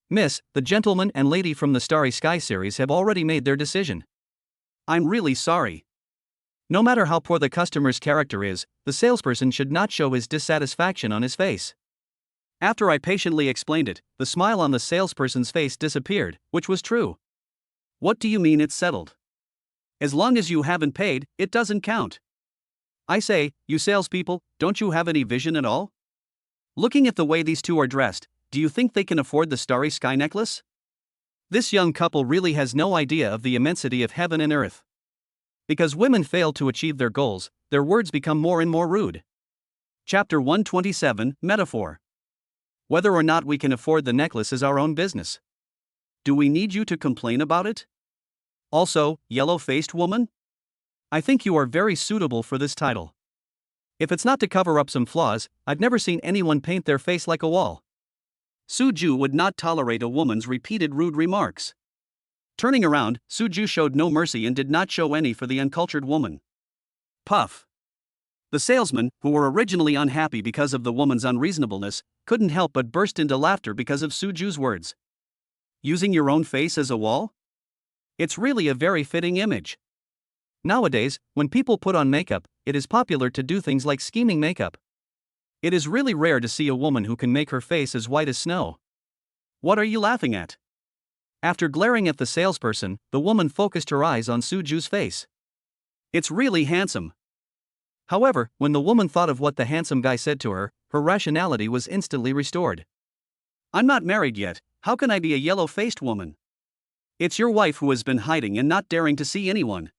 Miss, the gentleman and lady from the Starry Sky series have already made their decision. I'm really sorry. No matter how poor the customer's character is, the salesperson should not show his dissatisfaction on his face. After I patiently explained it, the smile on the salesperson's face disappeared, which was true. What do you mean it's settled? As long as you haven't paid, it doesn't count. I say, you salespeople, don't you have any vision at all? Looking at the way these two are dressed, do you think they can afford the Starry Sky necklace? This young couple really has no idea of the immensity of heaven and earth. Because women fail to achieve their goals, their words become more and more rude. Chapter 127, Metaphor. Whether or not we can afford the necklace is our own business. Do we need you to complain about it? Also, yellow-faced woman? I think you are very suitable for this title. If it's not to cover up some flaws, I've never seen anyone paint their face like a wall. Suju would not tolerate a woman's repeated rude remarks. Turning around, Suju showed no mercy and did not show any for the uncultured woman. Puff. The salesmen, who were originally unhappy because of the woman's unreasonableness, couldn't help but burst into laughter because of Suju's words. Using your own face as a wall? It's really a very fitting image. Nowadays, when people put on makeup, it is popular to do things like scheming makeup. It is really rare to see a woman who can make her face as white as snow. What are you laughing at? After glaring at the salesperson, the woman focused her eyes on Suju's face. It's really handsome. However, when the woman thought of what the handsome guy said to her, her rationality was instantly restored. I'm not married yet, how can I be a yellow-faced woman? It's your wife who has been hiding and not daring to see anyone.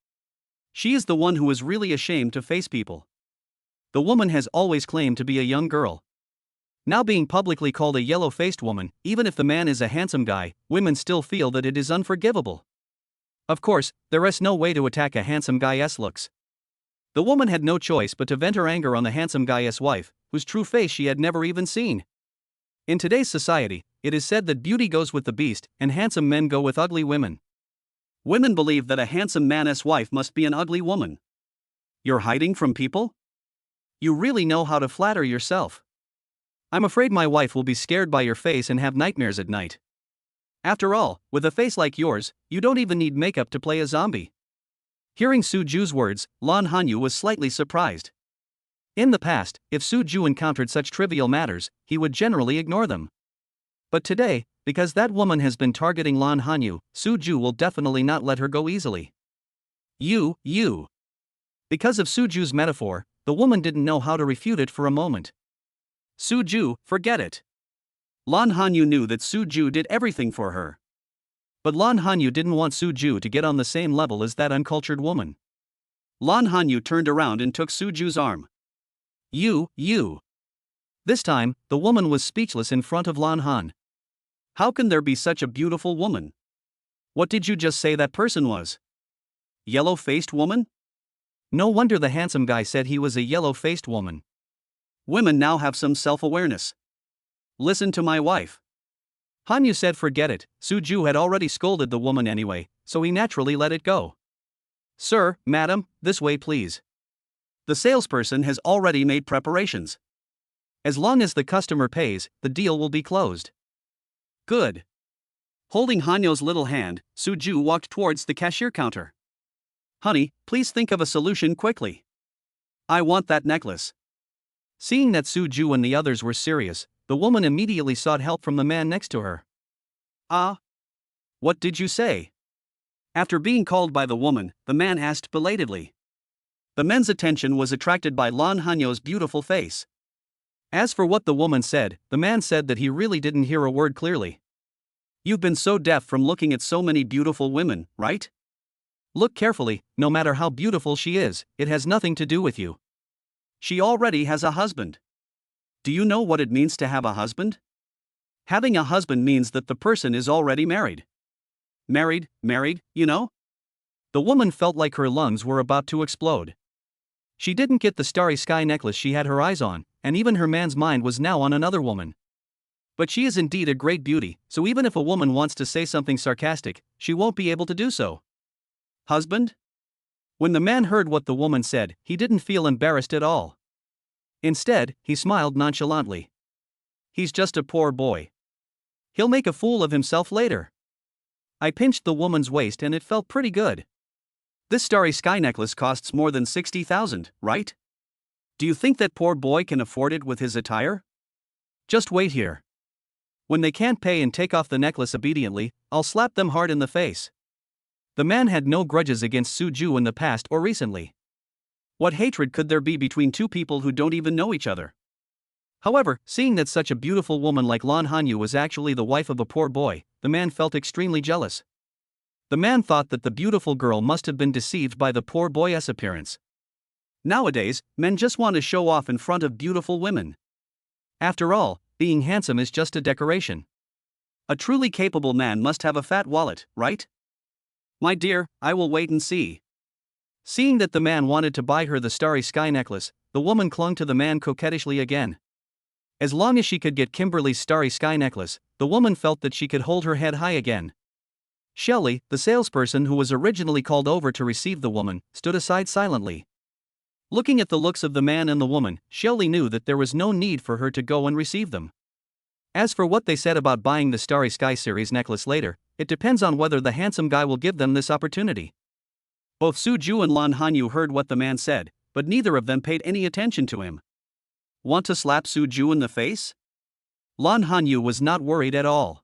She is the one who is really ashamed to face people. The woman has always claimed to be a young girl. Now being publicly called a yellow-faced woman, even if the man is a handsome guy, women still feel that it is unforgivable. Of course, there is no way to attack a handsome guy's looks. The woman had no choice but to vent her anger on the handsome guy's wife, whose true face she had never even seen. In today's society, it is said that beauty goes with the beast, and handsome men go with ugly women. Women believe that a handsome man's wife must be an ugly woman. You're hiding from people? You really know how to flatter yourself. I'm afraid my wife will be scared by your face and have nightmares at night. After all, with a face like yours, you don't even need makeup to play a zombie. Hearing Suju's words, Lan Hanyu was slightly surprised. In the past, if Suju encountered such trivial matters, he would generally ignore them. But today, because that woman has been targeting Lan Hanyu, Suju will definitely not let her go easily. You. Because of Suju's metaphor, the woman didn't know how to refute it for a moment. Suju, forget it. Lan Hanyu knew that Suju did everything for her. But Lan Hanyu didn't want Suju to get on the same level as that uncultured woman. Lan Hanyu turned around and took Suju's arm. You. This time, the woman was speechless in front of Lan Han. How can there be such a beautiful woman? What did you just say that person was? Yellow-faced woman? No wonder the handsome guy said he was a yellow-faced woman. Women now have some self-awareness. Listen to my wife. Hanyu said forget it. Suju had already scolded the woman anyway, so he naturally let it go. Sir, madam, this way please. The salesperson has already made preparations. As long as the customer pays, the deal will be closed. Good. Holding Hanyo's little hand, Suju walked towards the cashier counter. Honey, please think of a solution quickly. I want that necklace. Seeing that Suju and the others were serious, the woman immediately sought help from the man next to her. What did you say? After being called by the woman, the man asked belatedly. The men's attention was attracted by Lan Hanyo's beautiful face. As for what the woman said, the man said that he really didn't hear a word clearly. You've been so deaf from looking at so many beautiful women, right? Look carefully, no matter how beautiful she is, it has nothing to do with you. She already has a husband. Do you know what it means to have a husband? Having a husband means that the person is already married. Married, you know? The woman felt like her lungs were about to explode. She didn't get the starry sky necklace she had her eyes on, and even her man's mind was now on another woman. But she is indeed a great beauty, so even if a woman wants to say something sarcastic, she won't be able to do so. Husband? When the man heard what the woman said, he didn't feel embarrassed at all. Instead, he smiled nonchalantly. He's just a poor boy. He'll make a fool of himself later. I pinched the woman's waist and it felt pretty good. This starry sky necklace costs more than 60,000, right? Do you think that poor boy can afford it with his attire? Just wait here. When they can't pay and take off the necklace obediently, I'll slap them hard in the face. The man had no grudges against Suju in the past or recently. What hatred could there be between two people who don't even know each other? However, seeing that such a beautiful woman like Lan Hanyu was actually the wife of a poor boy, the man felt extremely jealous. The man thought that the beautiful girl must have been deceived by the poor boy's appearance. Nowadays, men just want to show off in front of beautiful women. After all, being handsome is just a decoration. A truly capable man must have a fat wallet, right? My dear, I will wait and see. Seeing that the man wanted to buy her the starry sky necklace, the woman clung to the man coquettishly again. As long as she could get Kimberly's starry sky necklace, the woman felt that she could hold her head high again. Shelley, the salesperson who was originally called over to receive the woman, stood aside silently. Looking at the looks of the man and the woman, Shelley knew that there was no need for her to go and receive them. As for what they said about buying the Starry Sky series necklace later, it depends on whether the handsome guy will give them this opportunity. Both Suju and Lan Hanyu heard what the man said, but neither of them paid any attention to him. Want to slap Suju in the face? Lan Hanyu was not worried at all.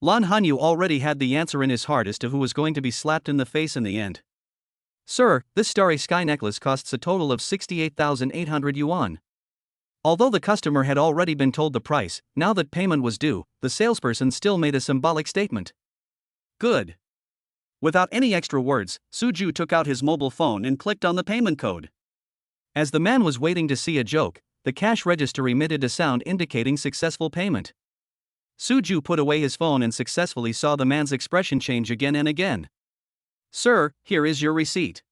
Lan Hanyu already had the answer in his heart as to who was going to be slapped in the face in the end. Sir, this starry sky necklace costs a total of 68,800 yuan. Although the customer had already been told the price, now that payment was due, the salesperson still made a symbolic statement. Good. Without any extra words, Suju took out his mobile phone and clicked on the payment code. As the man was waiting to see a joke, the cash register emitted a sound indicating successful payment. Suju put away his phone and successfully saw the man's expression change again and again. Sir, here is your receipt.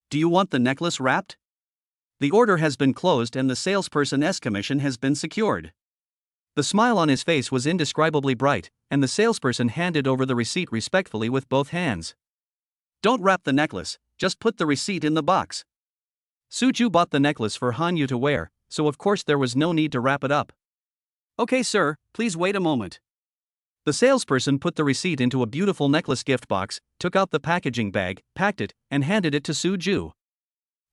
Do you want the necklace wrapped? The order has been closed and the salesperson's commission has been secured. The smile on his face was indescribably bright, and the salesperson handed over the receipt respectfully with both hands. Don't wrap the necklace, just put the receipt in the box. Suju bought the necklace for Hanyu to wear, so of course there was no need to wrap it up. Okay sir, please wait a moment. The salesperson put the receipt into a beautiful necklace gift box, took out the packaging bag, packed it, and handed it to Suju.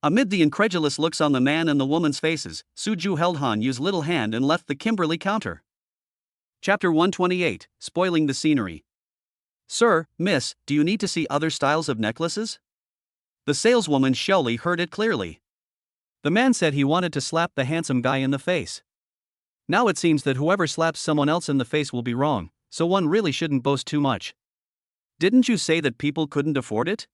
Amid the incredulous looks on the man and the woman's faces, Suju held Hanyu's little hand and left the Kimberly counter. Chapter 128, Spoiling the Scenery. Sir, miss, do you need to see other styles of necklaces? The saleswoman Shelley heard it clearly. The man said he wanted to slap the handsome guy in the face. Now it seems that whoever slaps someone else in the face will be wrong, so one really shouldn't boast too much. Didn't you say that people couldn't afford it?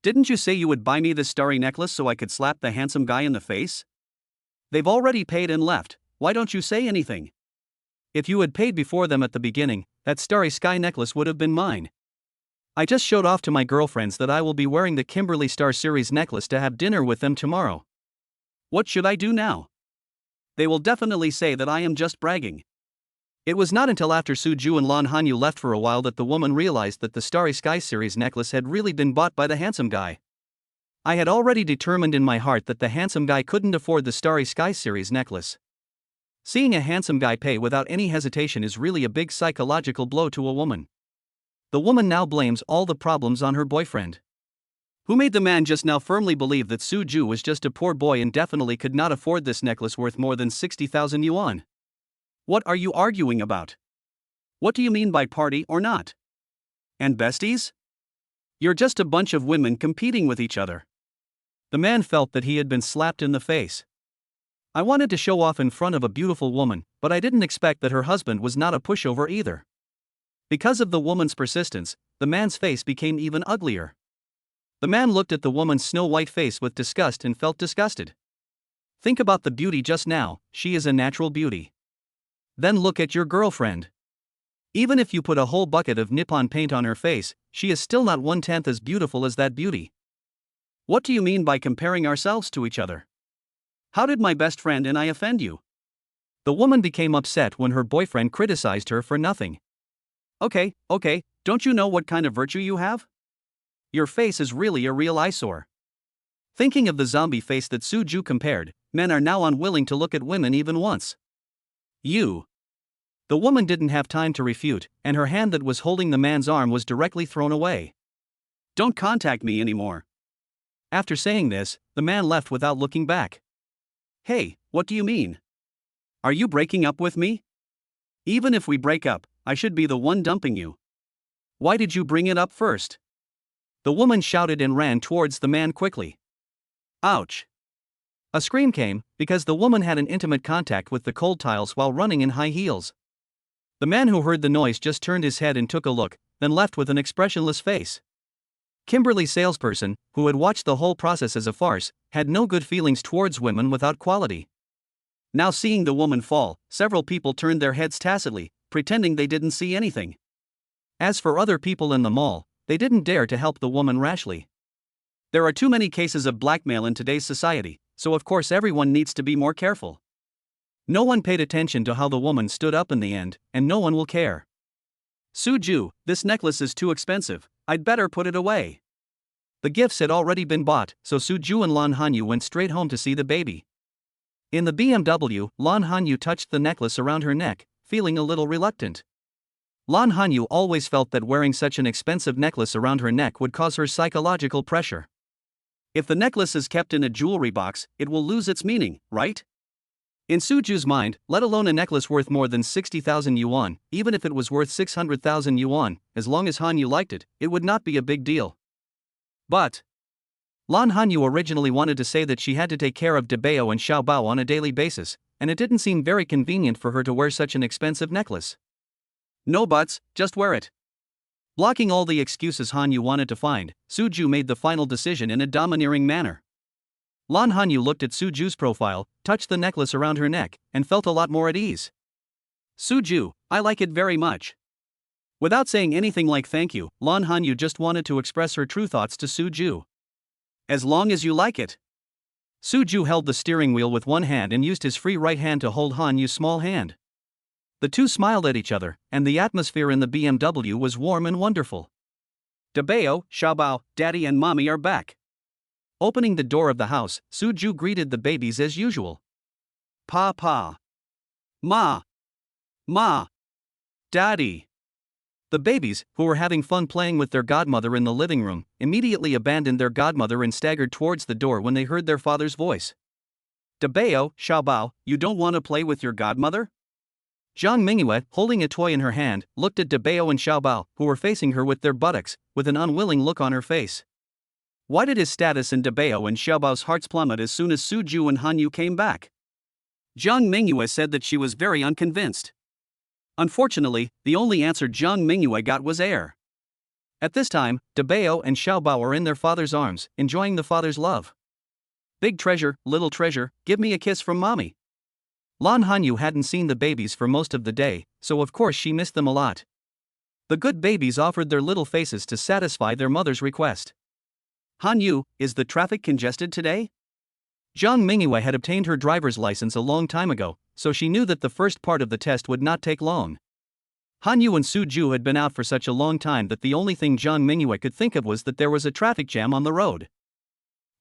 Didn't you say you would buy me this starry necklace so I could slap the handsome guy in the face? They've already paid and left, why don't you say anything? If you had paid before them at the beginning, that starry sky necklace would have been mine. I just showed off to my girlfriends that I will be wearing the Kimberly Star Series necklace to have dinner with them tomorrow. What should I do now? They will definitely say that I am just bragging. It was not until after Suju and Lan Hanyu left for a while that the woman realized that the Starry Sky Series necklace had really been bought by the handsome guy. I had already determined in my heart that the handsome guy couldn't afford the Starry Sky Series necklace. Seeing a handsome guy pay without any hesitation is really a big psychological blow to a woman. The woman now blames all the problems on her boyfriend. Who made the man just now firmly believe that Suju was just a poor boy and definitely could not afford this necklace worth more than 60,000 yuan? What are you arguing about? What do you mean by party or not? And besties? You're just a bunch of women competing with each other. The man felt that he had been slapped in the face. I wanted to show off in front of a beautiful woman, but I didn't expect that her husband was not a pushover either. Because of the woman's persistence, the man's face became even uglier. The man looked at the woman's snow-white face with disgust and felt disgusted. Think about the beauty just now, she is a natural beauty. Then look at your girlfriend. Even if you put a whole bucket of Nippon paint on her face, she is still not 1/10 as beautiful as that beauty. What do you mean by comparing ourselves to each other? How did my best friend and I offend you? The woman became upset when her boyfriend criticized her for nothing. Okay, don't you know what kind of virtue you have? Your face is really a real eyesore. Thinking of the zombie face that Suju compared, men are now unwilling to look at women even once. You. The woman didn't have time to refute, and her hand that was holding the man's arm was directly thrown away. Don't contact me anymore. After saying this, the man left without looking back. Hey, what do you mean? Are you breaking up with me? Even if we break up, I should be the one dumping you. Why did you bring it up first? The woman shouted and ran towards the man quickly. Ouch. A scream came, because the woman had an intimate contact with the cold tiles while running in high heels. The man who heard the noise just turned his head and took a look, then left with an expressionless face. Kimberly's salesperson, who had watched the whole process as a farce, had no good feelings towards women without quality. Now seeing the woman fall, several people turned their heads tacitly, pretending they didn't see anything. As for other people in the mall, they didn't dare to help the woman rashly. There are too many cases of blackmail in today's society, so of course everyone needs to be more careful. No one paid attention to how the woman stood up in the end, and no one will care. Suju, this necklace is too expensive, I'd better put it away. The gifts had already been bought, so Suju and Lan Hanyu went straight home to see the baby. In the BMW, Lan Hanyu touched the necklace around her neck, feeling a little reluctant. Lan Hanyu always felt that wearing such an expensive necklace around her neck would cause her psychological pressure. If the necklace is kept in a jewelry box, it will lose its meaning, right? In Suju's mind, let alone a necklace worth more than 60,000 yuan, even if it was worth 600,000 yuan, as long as Hanyu liked it, it would not be a big deal. But Lan Hanyu originally wanted to say that she had to take care of Debao and Xiaobao on a daily basis, and it didn't seem very convenient for her to wear such an expensive necklace. No buts, just wear it. Blocking all the excuses Hanyu wanted to find, Suju made the final decision in a domineering manner. Lan Hanyu looked at Suju's profile, touched the necklace around her neck, and felt a lot more at ease. Suju, I like it very much. Without saying anything like thank you, Lan Hanyu just wanted to express her true thoughts to Suju. As long as you like it. Suju held the steering wheel with one hand and used his free right hand to hold Hanyu's small hand. The two smiled at each other, and the atmosphere in the BMW was warm and wonderful. Debao, Xiaobao, Daddy and Mommy are back. Opening the door of the house, Suju greeted the babies as usual. Pa. Ma. Daddy. The babies, who were having fun playing with their godmother in the living room, immediately abandoned their godmother and staggered towards the door when they heard their father's voice. Debao, Xiaobao, you don't want to play with your godmother? Zhang Mingyue, holding a toy in her hand, looked at Debao and Xiaobao, who were facing her with their buttocks, with an unwilling look on her face. Why did his status in Debao and Xiaobao's hearts plummet as soon as Suju and Hanyu came back? Zhang Mingyue said that she was very unconvinced. Unfortunately, the only answer Zhang Mingyue got was air. At this time, Debao and Xiaobao are in their father's arms, enjoying the father's love. Big treasure, little treasure, give me a kiss from mommy. Lan Hanyu hadn't seen the babies for most of the day, so of course she missed them a lot. The good babies offered their little faces to satisfy their mother's request. Hanyu, is the traffic congested today? Jiang Mingyue had obtained her driver's license a long time ago, so she knew that the first part of the test would not take long. Hanyu and Suju had been out for such a long time that the only thing Jiang Mingyue could think of was that there was a traffic jam on the road.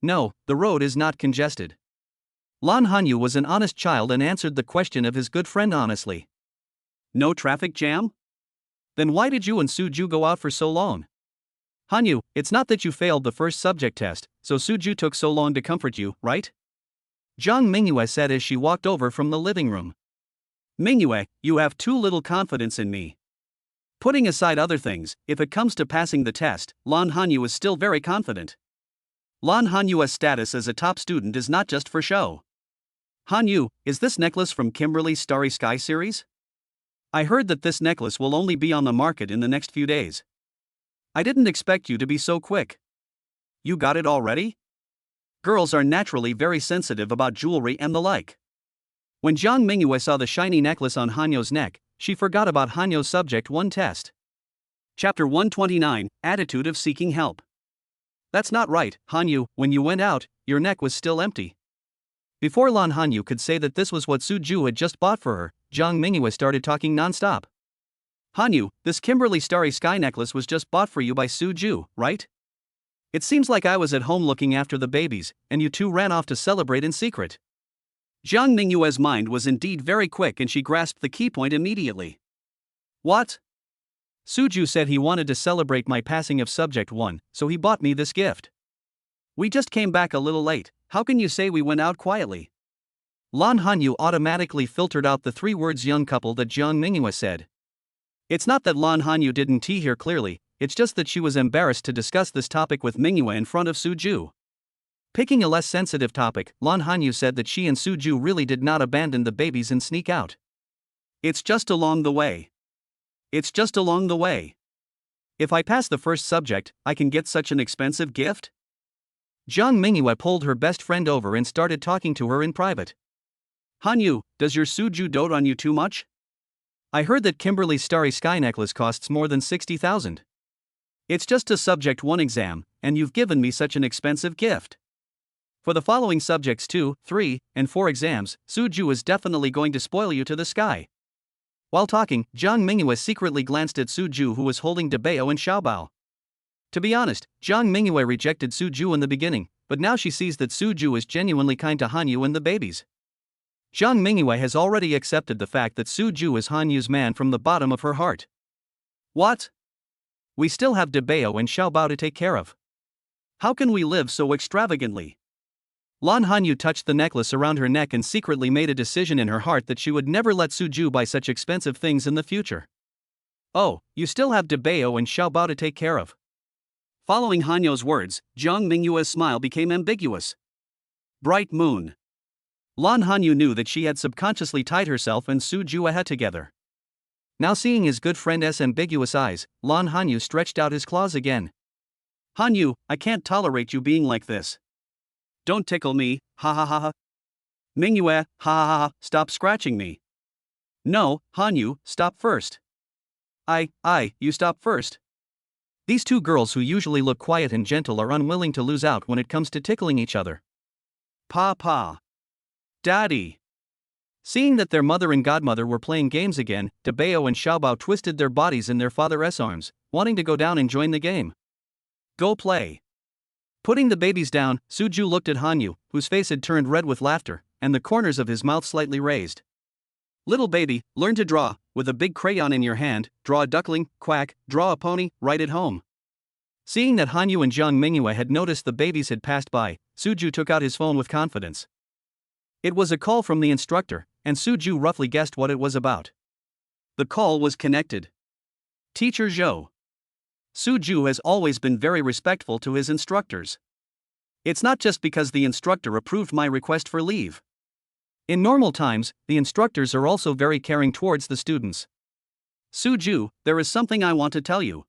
No, the road is not congested. Lan Hanyu was an honest child and answered the question of his good friend honestly. No traffic jam? Then why did you and Suju go out for so long? Hanyu, it's not that you failed the first subject test, so Suju took so long to comfort you, right? Jiang Mingyue said as she walked over from the living room. Mingyue, you have too little confidence in me. Putting aside other things, if it comes to passing the test, Lan Hanyu is still very confident. Lan Hanyu's status as a top student is not just for show. Hanyu, is this necklace from Kimberly's Starry Sky series? I heard that this necklace will only be on the market in the next few days. I didn't expect you to be so quick. You got it already? Girls are naturally very sensitive about jewelry and the like. When Jiang Mingyue saw the shiny necklace on Hanyu's neck, she forgot about Hanyu's subject 1 test. Chapter 129, Attitude of Seeking Help. That's not right, Hanyu, when you went out, your neck was still empty. Before Lan Hanyu could say that this was what Suju had just bought for her, Jiang Mingyue started talking non-stop. Hanyu, this Kimberly Starry Sky necklace was just bought for you by Suju, right? It seems like I was at home looking after the babies, and you two ran off to celebrate in secret. Jiang Mingyue's mind was indeed very quick and she grasped the key point immediately. What? Suju said he wanted to celebrate my passing of subject 1, so he bought me this gift. We just came back a little late, how can you say we went out quietly? Lan Hanyu automatically filtered out the 3 words young couple that Jiang Mingyue said. It's not that Lan Hanyu didn't hear clearly, it's just that she was embarrassed to discuss this topic with Mingyue in front of Suju. Picking a less sensitive topic, Lan Hanyu said that she and Suju really did not abandon the babies and sneak out. It's just along the way. It's just along the way. If I pass the first subject, I can get such an expensive gift? Jiang Mingyue pulled her best friend over and started talking to her in private. Hanyu, does your Suju dote on you too much? I heard that Kimberly's Starry Sky necklace costs more than 60,000. It's just a subject 1 exam, and you've given me such an expensive gift. For the following subjects 2, 3, and 4 exams, Suju is definitely going to spoil you to the sky. While talking, Jiang Mingyue secretly glanced at Suju who was holding Debao and Xiaobao. To be honest, Jiang Mingyue rejected Suju in the beginning, but now she sees that Suju is genuinely kind to Hanyu and the babies. Jiang Mingyue has already accepted the fact that Suju is Hanyu's man from the bottom of her heart. What? We still have Debao and Xiaobao to take care of. How can we live so extravagantly? Lan Hanyu touched the necklace around her neck and secretly made a decision in her heart that she would never let Suju buy such expensive things in the future. Oh, you still have Debao and Xiaobao to take care of. Following Hanyu's words, Jiang Mingyue's smile became ambiguous. Bright moon. Lan Hanyu knew that she had subconsciously tied herself and Suju ahead together. Now seeing his good friend's ambiguous eyes, Lan Hanyu stretched out his claws again. Hanyu, I can't tolerate you being like this. Don't tickle me, ha ha ha ha. Mingyue, ha ha ha, stop scratching me. No, Hanyu, stop first. You stop first. These 2 girls who usually look quiet and gentle are unwilling to lose out when it comes to tickling each other. Pa. Daddy. Seeing that their mother and godmother were playing games again, Debao and Xiaobao twisted their bodies in their father's arms, wanting to go down and join the game. Go play. Putting the babies down, Suju looked at Hanyu, whose face had turned red with laughter, and the corners of his mouth slightly raised. Little baby, learn to draw, with a big crayon in your hand, draw a duckling, quack, draw a pony, write it home. Seeing that Hanyu and Jiang Mingyue had noticed the babies had passed by, Suju took out his phone with confidence. It was a call from the instructor, and Suju roughly guessed what it was about. The call was connected. Teacher Zhou. Suju has always been very respectful to his instructors. It's not just because the instructor approved my request for leave. In normal times, the instructors are also very caring towards the students. Suju, there is something I want to tell you.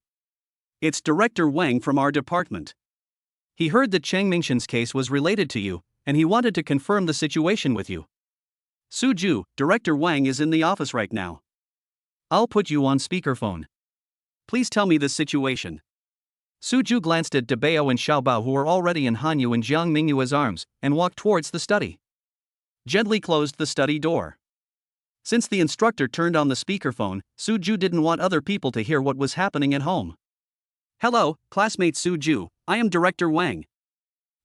It's Director Wang from our department. He heard that Cheng Mingxian's case was related to you, and he wanted to confirm the situation with you. Suju, Director Wang is in the office right now. I'll put you on speakerphone. Please tell me this situation. Suju glanced at Debao and Xiaobao, who were already in Hanyu and Jiang Mingyue's arms, and walked towards the study. Gently closed the study door. Since the instructor turned on the speakerphone, Suju didn't want other people to hear what was happening at home. Hello, classmate Suju, I am Director Wang.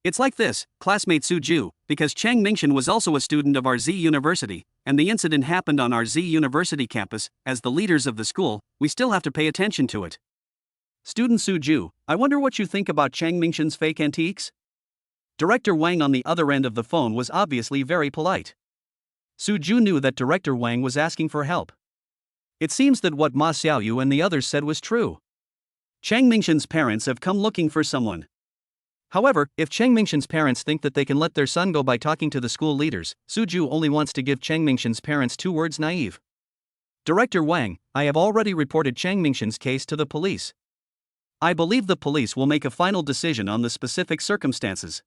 It's like this, classmate Suju, because Chang Mingshan was also a student of our Z University, and the incident happened on our Z University campus. As the leaders of the school, we still have to pay attention to it. Student Suju, I wonder what you think about Chang Mingshan's fake antiques? Director Wang on the other end of the phone was obviously very polite. Suju knew that Director Wang was asking for help. It seems that what Ma Xiaoyu and the others said was true. Chang Mingshan's parents have come looking for someone. However, if Chang Mingshan's parents think that they can let their son go by talking to the school leaders, Suju only wants to give Chang Mingshan's parents 2 words: naive. Director Wang, I have already reported Chang Mingshan's case to the police. I believe the police will make a final decision on the specific circumstances.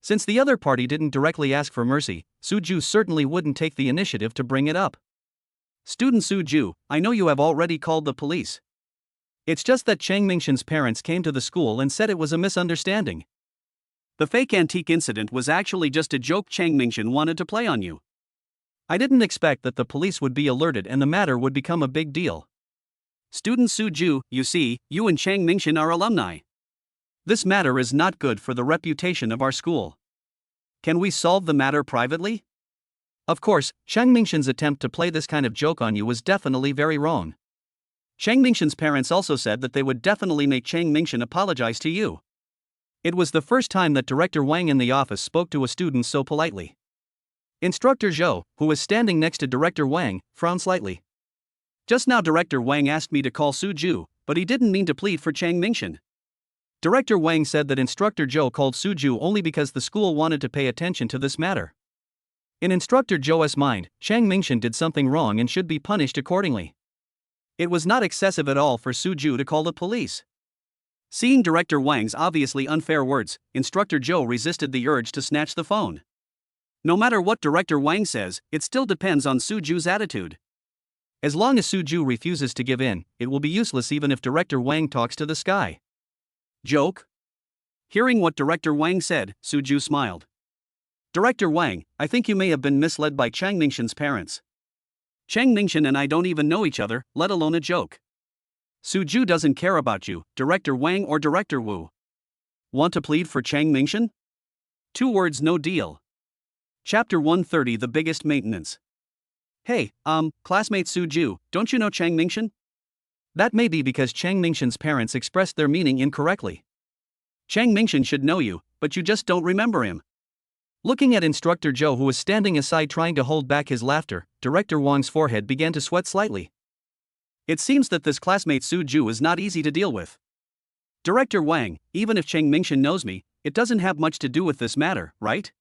Since the other party didn't directly ask for mercy, Suju certainly wouldn't take the initiative to bring it up. Student Suju, I know you have already called the police. It's just that Chang Mingshan's parents came to the school and said it was a misunderstanding. The fake antique incident was actually just a joke Chang Mingshan wanted to play on you. I didn't expect that the police would be alerted and the matter would become a big deal. Student Suju, you see, you and Chang Mingshan are alumni. This matter is not good for the reputation of our school. Can we solve the matter privately? Of course, Chang Mingshan's attempt to play this kind of joke on you was definitely very wrong. Chang Mingshan's parents also said that they would definitely make Chang Mingshan apologize to you. It was the first time that Director Wang in the office spoke to a student so politely. Instructor Zhou, who was standing next to Director Wang, frowned slightly. Just now Director Wang asked me to call Suju, but he didn't mean to plead for Chang Mingshan. Director Wang said that Instructor Zhou called Suju only because the school wanted to pay attention to this matter. In Instructor Zhou's mind, Chang Mingshan did something wrong and should be punished accordingly. It was not excessive at all for Suju to call the police. Seeing Director Wang's obviously unfair words, Instructor Zhou resisted the urge to snatch the phone. No matter what Director Wang says, it still depends on Suju's attitude. As long as Suju refuses to give in, it will be useless even if Director Wang talks to the sky. Joke? Hearing what Director Wang said, Suju smiled. Director Wang, I think you may have been misled by Chang Mingshan's parents. Chang Mingshan and I don't even know each other, let alone a joke. Suju doesn't care about you, Director Wang or Director Wu. Want to plead for Chang Mingshan? 2 words, no deal. Chapter 130, The Biggest Maintenance. Hey, classmate Suju, don't you know Chang Mingshan? That may be because Chang Mingshan's parents expressed their meaning incorrectly. Chang Mingshan should know you, but you just don't remember him. Looking at Instructor Zhou, who was standing aside trying to hold back his laughter, Director Wang's forehead began to sweat slightly. It seems that this classmate Suju is not easy to deal with. Director Wang, even if Chang Mingshan knows me, it doesn't have much to do with this matter, right?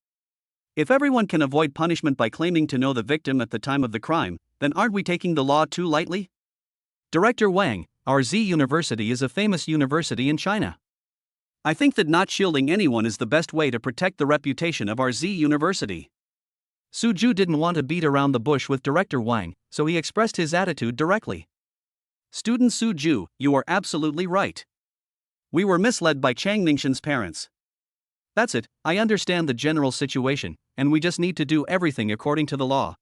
If everyone can avoid punishment by claiming to know the victim at the time of the crime, then aren't we taking the law too lightly? Director Wang, our Z University is a famous university in China. I think that not shielding anyone is the best way to protect the reputation of our Z University. Suju didn't want to beat around the bush with Director Wang, so he expressed his attitude directly. Student Suju, you are absolutely right. We were misled by Chang Mingshan's parents. That's it, I understand the general situation, and we just need to do everything according to the law.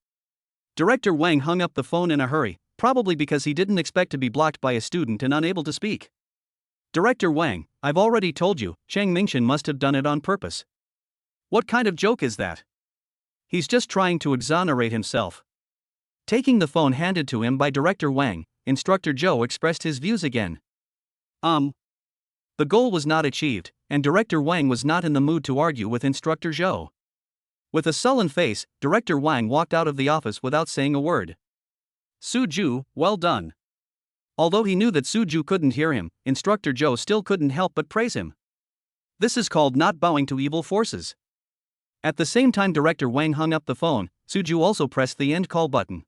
Director Wang hung up the phone in a hurry, probably because he didn't expect to be blocked by a student and unable to speak. Director Wang, I've already told you, Chang Mingshan must have done it on purpose. What kind of joke is that? He's just trying to exonerate himself. Taking the phone handed to him by Director Wang, Instructor Zhou expressed his views again. The goal was not achieved, and Director Wang was not in the mood to argue with Instructor Zhou. With a sullen face, Director Wang walked out of the office without saying a word. Suju, well done. Although he knew that Suju couldn't hear him, Instructor Zhou still couldn't help but praise him. This is called not bowing to evil forces. At the same time Director Wang hung up the phone, Suju also pressed the end call button.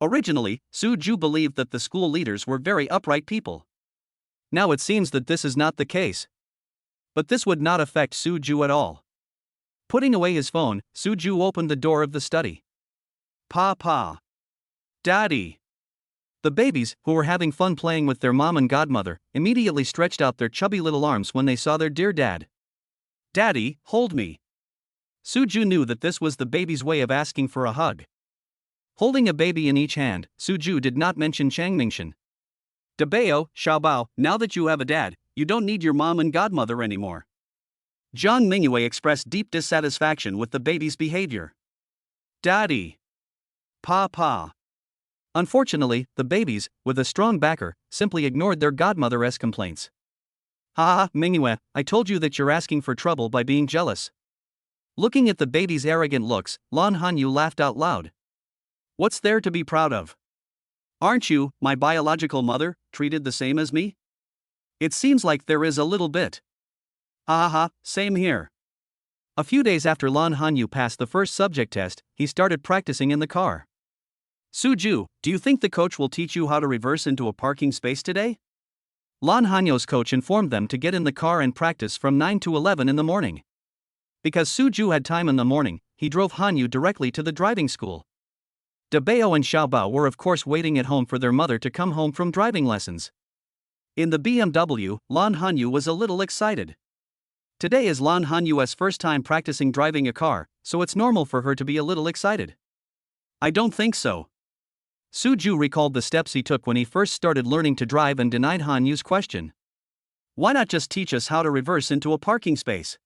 Originally, Suju believed that the school leaders were very upright people. Now it seems that this is not the case. But this would not affect Suju at all. Putting away his phone, Suju opened the door of the study. Papa. Daddy. The babies, who were having fun playing with their mom and godmother, immediately stretched out their chubby little arms when they saw their dear dad. Daddy, hold me. Suju knew that this was the baby's way of asking for a hug. Holding a baby in each hand, Suju did not mention Changmingshan. Dabao, Xiaobao, now that you have a dad, you don't need your mom and godmother anymore. Zhang Mingyue expressed deep dissatisfaction with the baby's behavior. Daddy. Pa. Unfortunately, the babies, with a strong backer, simply ignored their godmother's complaints. Ha, Mingyue, I told you that you're asking for trouble by being jealous. Looking at the baby's arrogant looks, Lan Hanyu laughed out loud. What's there to be proud of? Aren't you, my biological mother, treated the same as me? It seems like there is a little bit. Ha, same here. A few days after Lan Hanyu passed the first subject test, he started practicing in the car. Suju, do you think the coach will teach you how to reverse into a parking space today? Lan Hanyu's coach informed them to get in the car and practice from 9 to 11 in the morning. Because Suju had time in the morning, he drove Hanyu directly to the driving school. Dabao and Xiaobao were of course waiting at home for their mother to come home from driving lessons. In the BMW, Lan Hanyu was a little excited. Today is Lan Hanyu's first time practicing driving a car, so it's normal for her to be a little excited. I don't think so. Suju recalled the steps he took when he first started learning to drive and denied Hanyu's question. Why not just teach us how to reverse into a parking space?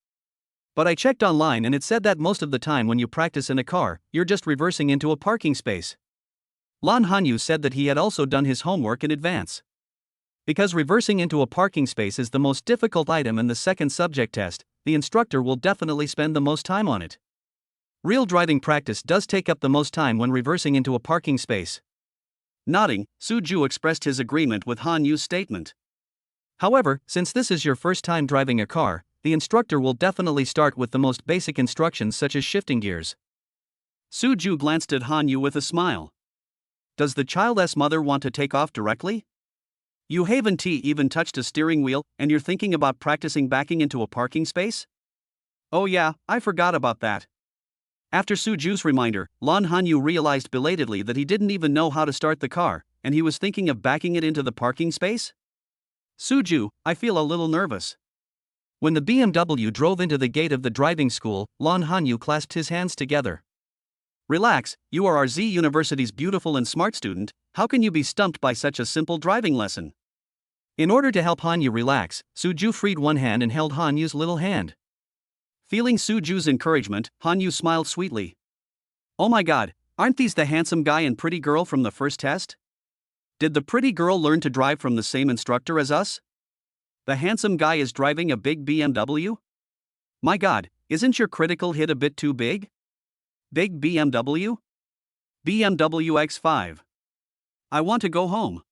But I checked online and it said that most of the time when you practice in a car, you're just reversing into a parking space. Lan Hanyu said that he had also done his homework in advance. Because reversing into a parking space is the most difficult item in the second subject test, the instructor will definitely spend the most time on it. Real driving practice does take up the most time when reversing into a parking space. Nodding, Suju expressed his agreement with Hanyu's statement. However, since this is your first time driving a car, the instructor will definitely start with the most basic instructions such as shifting gears. Suju glanced at Hanyu with a smile. Does the child's mother want to take off directly? You haven't even touched a steering wheel, and you're thinking about practicing backing into a parking space? Oh yeah, I forgot about that. After Suju's reminder, Lan Hanyu realized belatedly that he didn't even know how to start the car, and he was thinking of backing it into the parking space? Suju, I feel a little nervous. When the BMW drove into the gate of the driving school, Lan Hanyu clasped his hands together. Relax, you are our Z University's beautiful and smart student, how can you be stumped by such a simple driving lesson? In order to help Hanyu relax, Suju freed one hand and held Hanyu's little hand. Feeling Suju's encouragement, Hanyu smiled sweetly. Oh my god, aren't these the handsome guy and pretty girl from the first test? Did the pretty girl learn to drive from the same instructor as us? The handsome guy is driving a big BMW? My god, isn't your critical hit a bit too big? Big BMW? BMW X5. I want to go home.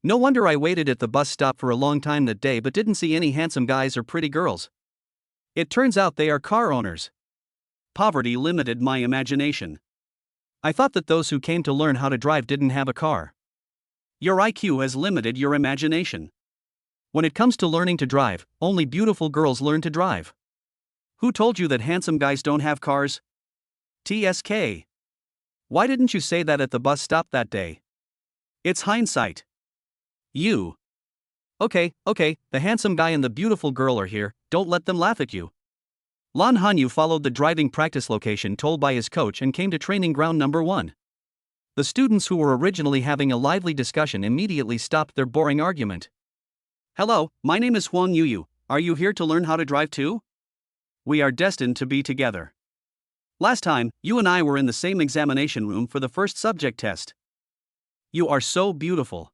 No wonder I waited at the bus stop for a long time that day but didn't see any handsome guys or pretty girls. It turns out they are car owners. Poverty limited my imagination. I thought that those who came to learn how to drive didn't have a car. Your IQ has limited your imagination. When it comes to learning to drive, only beautiful girls learn to drive. Who told you that handsome guys don't have cars? TSK. Why didn't you say that at the bus stop that day? It's hindsight. You. Okay, the handsome guy and the beautiful girl are here, don't let them laugh at you. Lan Hanyu followed the driving practice location told by his coach and came to training ground number 1. The students who were originally having a lively discussion immediately stopped their boring argument. Hello, my name is Huang Yuyu, are you here to learn how to drive too? We are destined to be together. Last time, you and I were in the same examination room for the first subject test. You are so beautiful.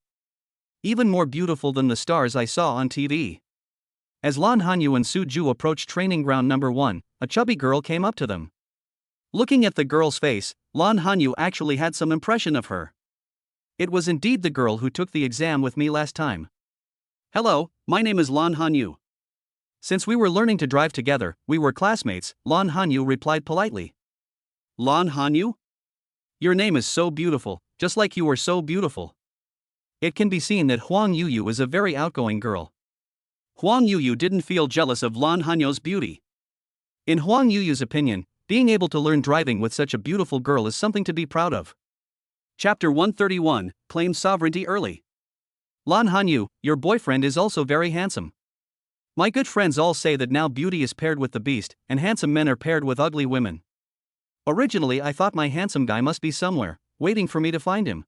Even more beautiful than the stars I saw on TV. As Lan Hanyu and Suju approached training ground number 1, a chubby girl came up to them. Looking at the girl's face, Lan Hanyu actually had some impression of her. It was indeed the girl who took the exam with me last time. Hello, my name is Lan Hanyu. Since we were learning to drive together, we were classmates, Lan Hanyu replied politely. Lan Hanyu? Your name is so beautiful, just like you are so beautiful. It can be seen that Huang Yuyu is a very outgoing girl. Huang Yuyu didn't feel jealous of Lan Hanyu's beauty. In Huang Yuyu's opinion, being able to learn driving with such a beautiful girl is something to be proud of. Chapter 131, Claim Sovereignty Early. Lan Hanyu, your boyfriend is also very handsome. My good friends all say that now beauty is paired with the beast, and handsome men are paired with ugly women. Originally I thought my handsome guy must be somewhere, waiting for me to find him.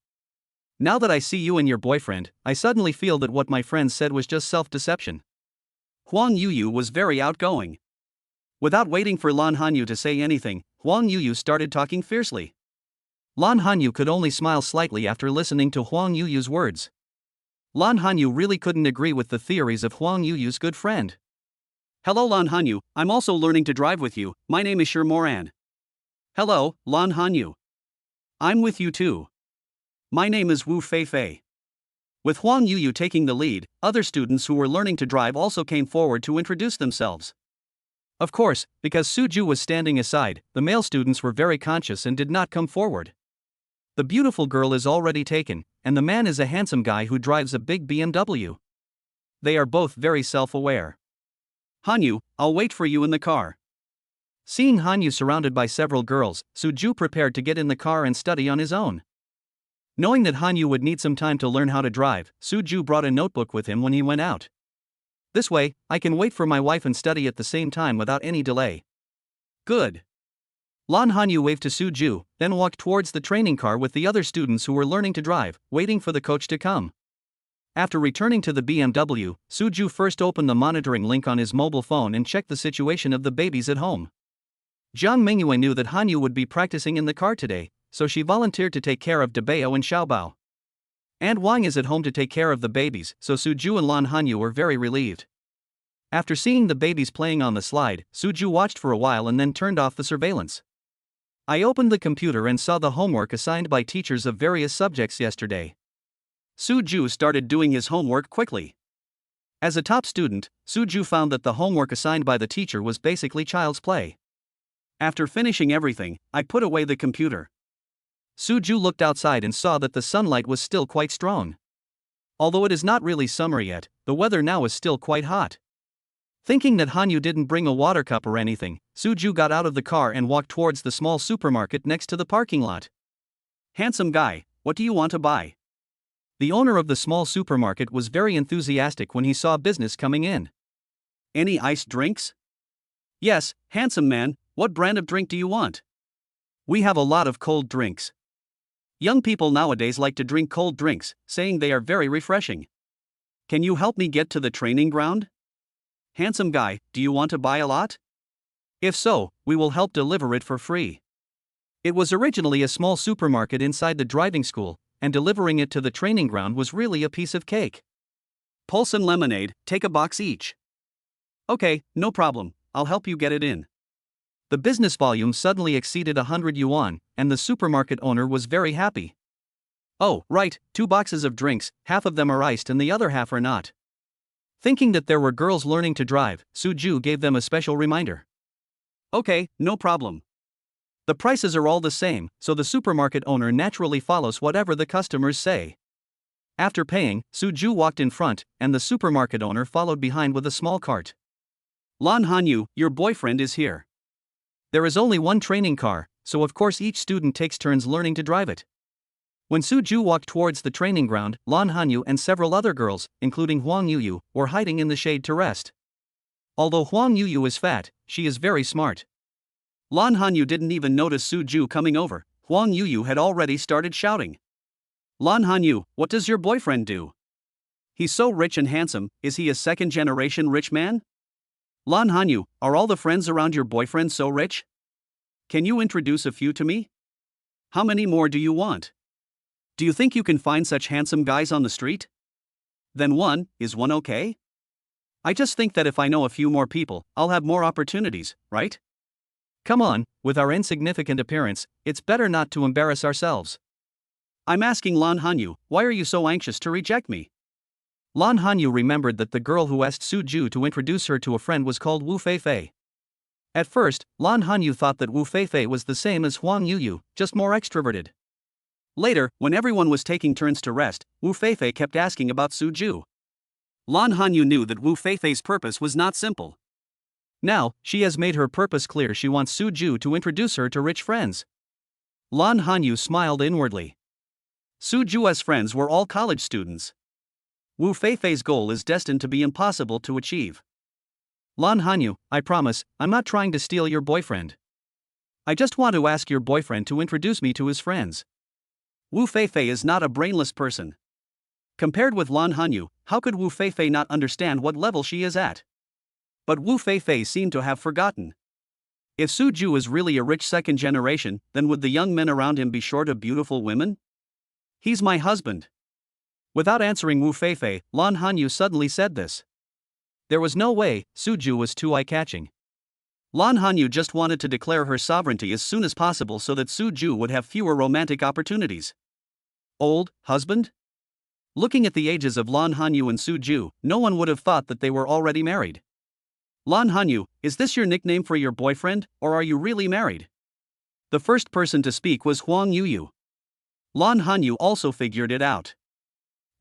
Now that I see you and your boyfriend, I suddenly feel that what my friends said was just self-deception. Huang Yuyu was very outgoing. Without waiting for Lan Hanyu to say anything, Huang Yuyu started talking fiercely. Lan Hanyu could only smile slightly after listening to Huang Yuyu's words. Lan Hanyu really couldn't agree with the theories of Huang Yuyu's good friend. Hello Lan Hanyu, I'm also learning to drive with you, my name is Shi Moran. Hello, Lan Hanyu. I'm with you too. My name is Wu Feifei. With Huang Yuyu taking the lead, other students who were learning to drive also came forward to introduce themselves. Of course, because Suju was standing aside, the male students were very conscious and did not come forward. The beautiful girl is already taken, and the man is a handsome guy who drives a big BMW. They are both very self-aware. Hanyu, I'll wait for you in the car. Seeing Hanyu surrounded by several girls, Suju prepared to get in the car and study on his own. Knowing that Hanyu would need some time to learn how to drive, Suju brought a notebook with him when he went out. This way, I can wait for my wife and study at the same time without any delay. Good. Lan Hanyu waved to Suju, then walked towards the training car with the other students who were learning to drive, waiting for the coach to come. After returning to the BMW, Suju first opened the monitoring link on his mobile phone and checked the situation of the babies at home. Jiang Mingyue knew that Hanyu would be practicing in the car today, so she volunteered to take care of Debao and Xiaobao. And Wang is at home to take care of the babies, so Suju and Lan Hanyu were very relieved. After seeing the babies playing on the slide, Suju watched for a while and then turned off the surveillance. I opened the computer and saw the homework assigned by teachers of various subjects yesterday. Suju started doing his homework quickly. As a top student, Suju found that the homework assigned by the teacher was basically child's play. After finishing everything, I put away the computer. Suju looked outside and saw that the sunlight was still quite strong. Although it is not really summer yet, the weather now is still quite hot. Thinking that Hanyu didn't bring a water cup or anything, Suju got out of the car and walked towards the small supermarket next to the parking lot. Handsome guy, what do you want to buy? The owner of the small supermarket was very enthusiastic when he saw business coming in. Any iced drinks? Yes, handsome man, what brand of drink do you want? We have a lot of cold drinks. Young people nowadays like to drink cold drinks, saying they are very refreshing. Can you help me get to the training ground? Handsome guy, do you want to buy a lot? If so, we will help deliver it for free. It was originally a small supermarket inside the driving school, and delivering it to the training ground was really a piece of cake. Pulse and lemonade, take a box each. Okay, no problem, I'll help you get it in. The business volume suddenly exceeded 100 yuan, and the supermarket owner was very happy. Oh, right, 2 boxes of drinks, half of them are iced and the other half are not. Thinking that there were girls learning to drive, Suju gave them a special reminder. Okay, no problem. The prices are all the same, so the supermarket owner naturally follows whatever the customers say. After paying, Suju walked in front, and the supermarket owner followed behind with a small cart. Lan Hanyu, your boyfriend is here. There is only one training car, so of course each student takes turns learning to drive it. When Suju walked towards the training ground, Lan Hanyu and several other girls, including Huang Yuyu, were hiding in the shade to rest. Although Huang Yuyu is fat, she is very smart. Lan Hanyu didn't even notice Suju coming over. Huang Yuyu had already started shouting. Lan Hanyu, what does your boyfriend do? He's so rich and handsome, is he a second-generation rich man? Lan Hanyu, are all the friends around your boyfriend so rich? Can you introduce a few to me? How many more do you want? Do you think you can find such handsome guys on the street? Then is one okay? I just think that if I know a few more people, I'll have more opportunities, right? Come on, with our insignificant appearance, it's better not to embarrass ourselves. I'm asking Lan Hanyu, why are you so anxious to reject me? Lan Hanyu remembered that the girl who asked Suju to introduce her to a friend was called Wu Feifei. At first, Lan Hanyu thought that Wu Feifei was the same as Huang Yuyu, just more extroverted. Later, when everyone was taking turns to rest, Wu Feifei kept asking about Suju. Lan Hanyu knew that Wu Feifei's purpose was not simple. Now, she has made her purpose clear. She wants Suju to introduce her to rich friends. Lan Hanyu smiled inwardly. Suju's friends were all college students. Wu Feifei's goal is destined to be impossible to achieve. Lan Hanyu, I promise, I'm not trying to steal your boyfriend. I just want to ask your boyfriend to introduce me to his friends. Wu Feifei is not a brainless person. Compared with Lan Hanyu, how could Wu Feifei not understand what level she is at? But Wu Feifei seemed to have forgotten. If Suju is really a rich second generation, then would the young men around him be short of beautiful women? He's my husband. Without answering Wu Feifei, Lan Hanyu suddenly said this. There was no way, Suju was too eye-catching. Lan Hanyu just wanted to declare her sovereignty as soon as possible so that Suju would have fewer romantic opportunities. Old husband? Looking at the ages of Lan Hanyu and Suju, no one would have thought that they were already married. Lan Hanyu, is this your nickname for your boyfriend, or are you really married? The first person to speak was Huang Yuyu. Lan Hanyu also figured it out.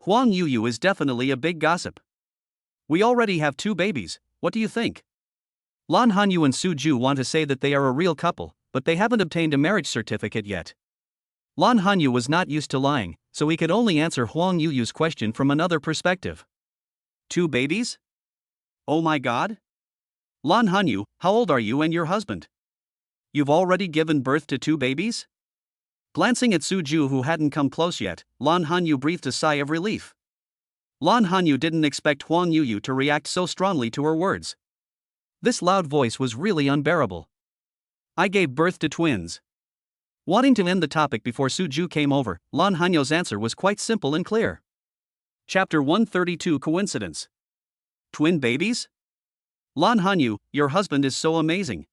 Huang Yuyu is definitely a big gossip. We already have 2 babies, what do you think? Lan Hanyu and Suju want to say that they are a real couple, but they haven't obtained a marriage certificate yet. Lan Hanyu was not used to lying, so he could only answer Huang Yuyu's question from another perspective. 2 babies? Oh my god? Lan Hanyu, how old are you and your husband? You've already given birth to 2 babies? Glancing at Suju who hadn't come close yet, Lan Hanyu breathed a sigh of relief. Lan Hanyu didn't expect Huang Yuyu to react so strongly to her words. This loud voice was really unbearable. I gave birth to twins. Wanting to end the topic before Suju came over, Lan Hanyu's answer was quite simple and clear. Chapter 132 Coincidence. Twin babies? Lan Hanyu, your husband is so amazing.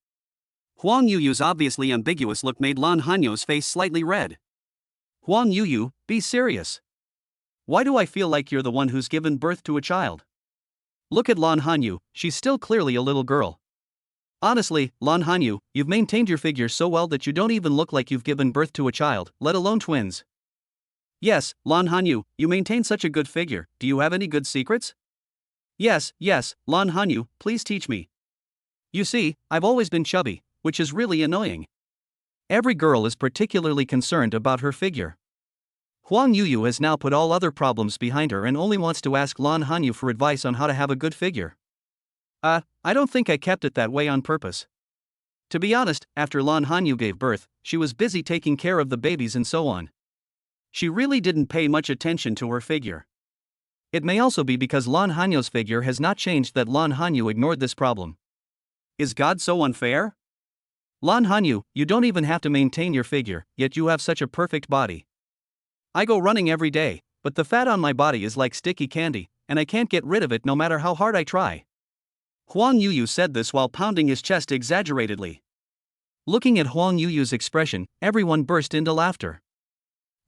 Huang Yuyu's obviously ambiguous look made Lan Hanyu's face slightly red. Huang Yuyu, be serious. Why do I feel like you're the one who's given birth to a child? Look at Lan Hanyu, she's still clearly a little girl. Honestly, Lan Hanyu, you've maintained your figure so well that you don't even look like you've given birth to a child, let alone twins. Yes, Lan Hanyu, you maintain such a good figure, do you have any good secrets? Yes, Lan Hanyu, please teach me. You see, I've always been chubby, which is really annoying. Every girl is particularly concerned about her figure. Huang Yuyu has now put all other problems behind her and only wants to ask Lan Hanyu for advice on how to have a good figure. I don't think I kept it that way on purpose. To be honest, after Lan Hanyu gave birth, she was busy taking care of the babies and so on. She really didn't pay much attention to her figure. It may also be because Lan Hanyu's figure has not changed that Lan Hanyu ignored this problem. Is God so unfair? Lan Hanyu, you don't even have to maintain your figure, yet you have such a perfect body. I go running every day, but the fat on my body is like sticky candy, and I can't get rid of it no matter how hard I try. Huang Yuyu said this while pounding his chest exaggeratedly. Looking at Huang Yuyu's expression, everyone burst into laughter.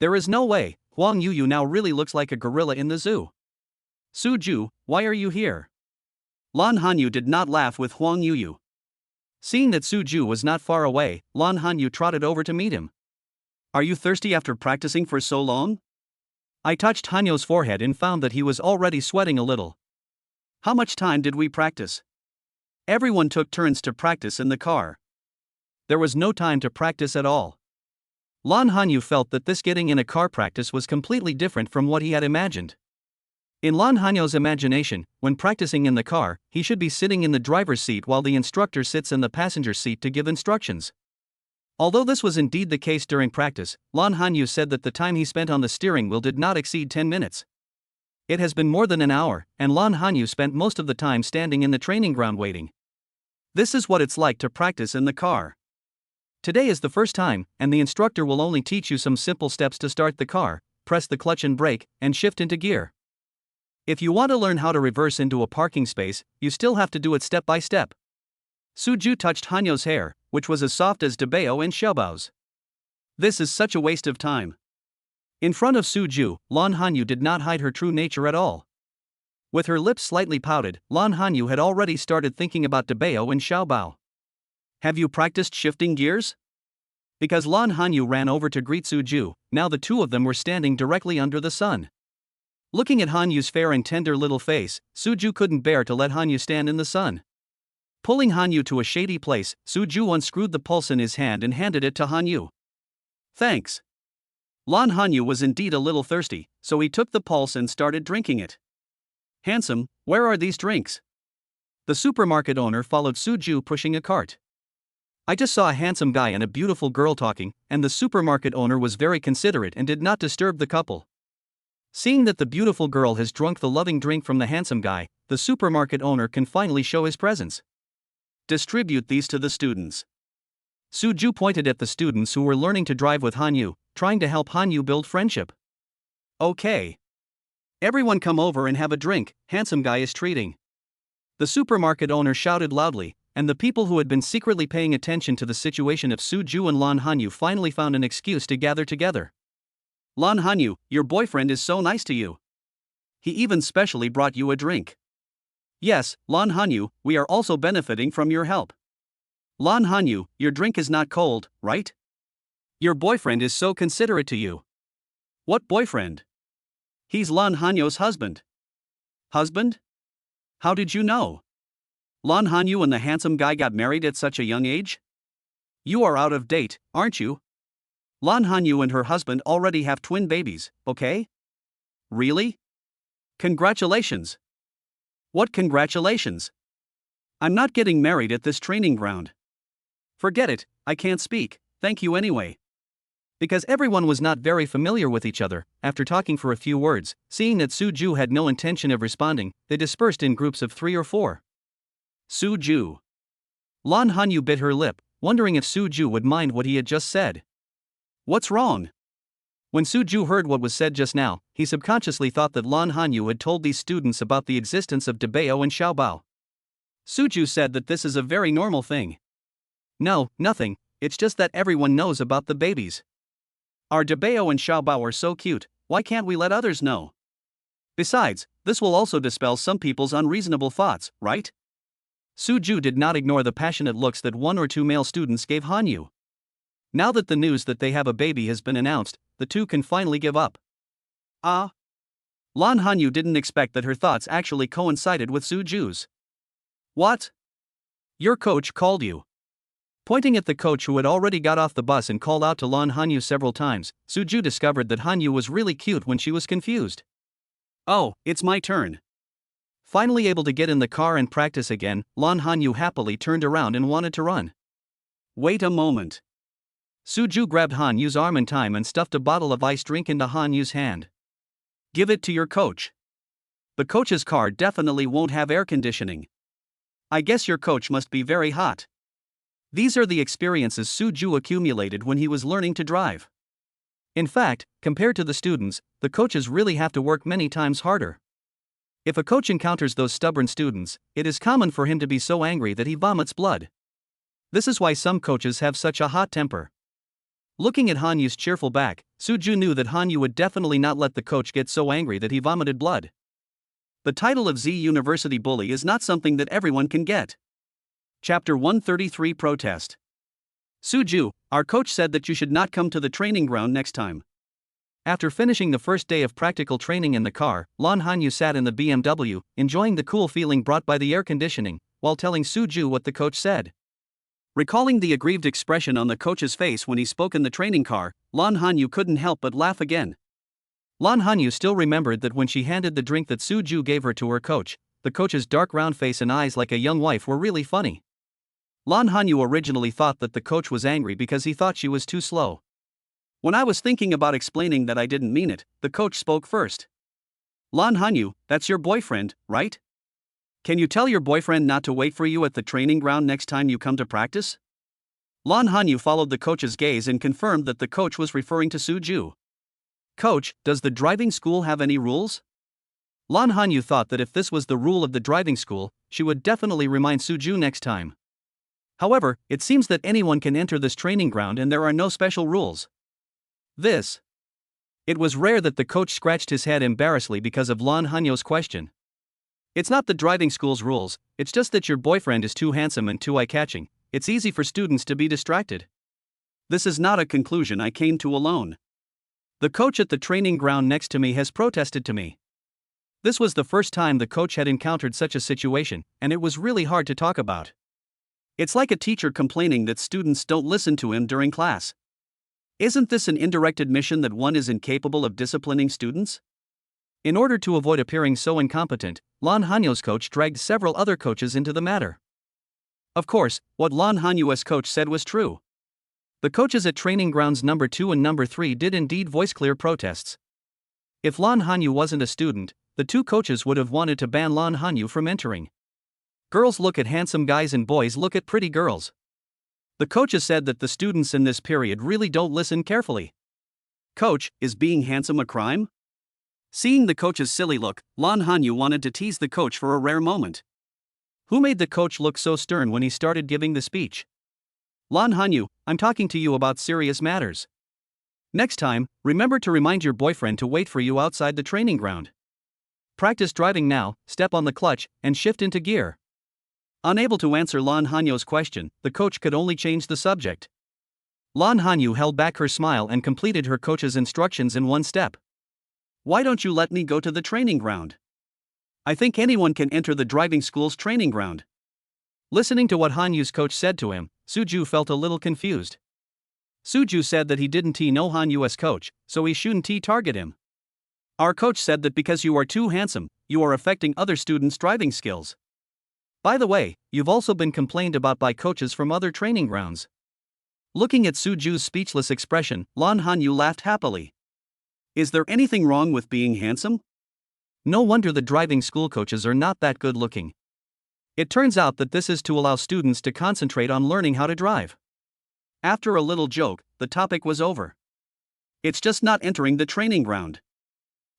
There is no way, Huang Yuyu now really looks like a gorilla in the zoo. Suju, why are you here? Lan Hanyu did not laugh with Huang Yuyu. Seeing that Suju was not far away, Lan Hanyu trotted over to meet him. Are you thirsty after practicing for so long? I touched Hanyu's forehead and found that he was already sweating a little. How much time did we practice? Everyone took turns to practice in the car. There was no time to practice at all. Lan Hanyu felt that this getting in a car practice was completely different from what he had imagined. In Lan Hanyu's imagination, when practicing in the car, he should be sitting in the driver's seat while the instructor sits in the passenger seat to give instructions. Although this was indeed the case during practice, Lan Hanyu said that the time he spent on the steering wheel did not exceed 10 minutes. It has been more than an hour, and Lan Hanyu spent most of the time standing in the training ground waiting. This is what it's like to practice in the car. Today is the first time, and the instructor will only teach you some simple steps to start the car, press the clutch and brake, and shift into gear. If you want to learn how to reverse into a parking space, you still have to do it step by step. Suju touched Hanyu's hair, which was as soft as Dabeo and Xiaobao's. This is such a waste of time. In front of Suju, Lan Hanyu did not hide her true nature at all. With her lips slightly pouted, Lan Hanyu had already started thinking about Dabeo and Xiaobao. Have you practiced shifting gears? Because Lan Hanyu ran over to greet Suju, now the two of them were standing directly under the sun. Looking at Hanyu's fair and tender little face, Suju couldn't bear to let Hanyu stand in the sun. Pulling Hanyu to a shady place, Suju unscrewed the pulse in his hand and handed it to Hanyu. Thanks. Lan Hanyu was indeed a little thirsty, so he took the pulse and started drinking it. Handsome, where are these drinks? The supermarket owner followed Suju pushing a cart. I just saw a handsome guy and a beautiful girl talking, and the supermarket owner was very considerate and did not disturb the couple. Seeing that the beautiful girl has drunk the loving drink from the handsome guy, the supermarket owner can finally show his presence. Distribute these to the students. Suju pointed at the students who were learning to drive with Hanyu, trying to help Hanyu build friendship. Okay. Everyone come over and have a drink, handsome guy is treating. The supermarket owner shouted loudly, and the people who had been secretly paying attention to the situation of Suju and Lan Hanyu finally found an excuse to gather together. Lan Hanyu, your boyfriend is so nice to you. He even specially brought you a drink. Yes, Lan Hanyu, we are also benefiting from your help. Lan Hanyu, your drink is not cold, right? Your boyfriend is so considerate to you. What boyfriend? He's Lan Hanyu's husband. Husband? How did you know? Lan Hanyu and the handsome guy got married at such a young age? You are out of date, aren't you? Lan Hanyu and her husband already have twin babies, okay? Really? Congratulations. What congratulations? I'm not getting married at this training ground. Forget it, I can't speak, thank you anyway. Because everyone was not very familiar with each other, after talking for a few words, seeing that Suju had no intention of responding, they dispersed in groups of 3 or 4. Suju. Lan Hanyu bit her lip, wondering if Suju would mind what he had just said. What's wrong? When Suju heard what was said just now, he subconsciously thought that Lan Hanyu had told these students about the existence of Debao and Xiaobao. Suju said that this is a very normal thing. No, nothing, it's just that everyone knows about the babies. Our Debao and Xiaobao are so cute, why can't we let others know? Besides, this will also dispel some people's unreasonable thoughts, right? Suju did not ignore the passionate looks that 1 or 2 male students gave Hanyu. Now that the news that they have a baby has been announced, the two can finally give up. Ah. Lan Hanyu didn't expect that her thoughts actually coincided with Suju's. What? Your coach called you. Pointing at the coach who had already got off the bus and called out to Lan Hanyu several times, Suju discovered that Hanyu was really cute when she was confused. Oh, it's my turn. Finally able to get in the car and practice again, Lan Hanyu happily turned around and wanted to run. Wait a moment. Suju grabbed Hanyu's arm in time and stuffed a bottle of ice drink into Hanyu's hand. Give it to your coach. The coach's car definitely won't have air conditioning. I guess your coach must be very hot. These are the experiences Suju accumulated when he was learning to drive. In fact, compared to the students, the coaches really have to work many times harder. If a coach encounters those stubborn students, it is common for him to be so angry that he vomits blood. This is why some coaches have such a hot temper. Looking at Hanyu's cheerful back, Suju knew that Hanyu would definitely not let the coach get so angry that he vomited blood. The title of Z University Bully is not something that everyone can get. Chapter 133 Protest. Suju, our coach said that you should not come to the training ground next time. After finishing the first day of practical training in the car, Lan Hanyu sat in the BMW, enjoying the cool feeling brought by the air conditioning, while telling Suju what the coach said. Recalling the aggrieved expression on the coach's face when he spoke in the training car, Lan Hanyu couldn't help but laugh again. Lan Hanyu still remembered that when she handed the drink that Suju gave her to her coach, the coach's dark round face and eyes like a young wife were really funny. Lan Hanyu originally thought that the coach was angry because he thought she was too slow. When I was thinking about explaining that I didn't mean it, the coach spoke first. Lan Hanyu, that's your boyfriend, right? Can you tell your boyfriend not to wait for you at the training ground next time you come to practice? Lan Hanyu followed the coach's gaze and confirmed that the coach was referring to Suju. Coach, does the driving school have any rules? Lan Hanyu thought that if this was the rule of the driving school, she would definitely remind Suju next time. However, it seems that anyone can enter this training ground and there are no special rules. It was rare that the coach scratched his head embarrassedly because of Lan Hanyu's question. It's not the driving school's rules, it's just that your boyfriend is too handsome and too eye-catching. It's easy for students to be distracted. This is not a conclusion I came to alone. The coach at the training ground next to me has protested to me. This was the first time the coach had encountered such a situation, and it was really hard to talk about. It's like a teacher complaining that students don't listen to him during class. Isn't this an indirect admission that one is incapable of disciplining students? In order to avoid appearing so incompetent, Lan Hanyo's coach dragged several other coaches into the matter. Of course, what Lan Hanyu's coach said was true. The coaches at training grounds number 2 and number 3 did indeed voice clear protests. If Lan Hanyu wasn't a student, the two coaches would have wanted to ban Lan Hanyu from entering. Girls look at handsome guys and boys look at pretty girls. The coaches said that the students in this period really don't listen carefully. Coach, is being handsome a crime? Seeing the coach's silly look, Lan Hanyu wanted to tease the coach for a rare moment. Who made the coach look so stern when he started giving the speech? Lan Hanyu, I'm talking to you about serious matters. Next time, remember to remind your boyfriend to wait for you outside the training ground. Practice driving now, step on the clutch, and shift into gear. Unable to answer Lan Hanyu's question, the coach could only change the subject. Lan Hanyu held back her smile and completed her coach's instructions in one step. Why don't you let me go to the training ground? I think anyone can enter the driving school's training ground. Listening to what Hanyu's coach said to him, Suju felt a little confused. Suju said that he didn't know Hanyu's coach, so he shouldn't target him. Our coach said that because you are too handsome, you are affecting other students' driving skills. By the way, you've also been complained about by coaches from other training grounds. Looking at Suju's speechless expression, Lan Hanyu laughed happily. Is there anything wrong with being handsome? No wonder the driving school coaches are not that good looking. It turns out that this is to allow students to concentrate on learning how to drive. After a little joke, the topic was over. It's just not entering the training ground.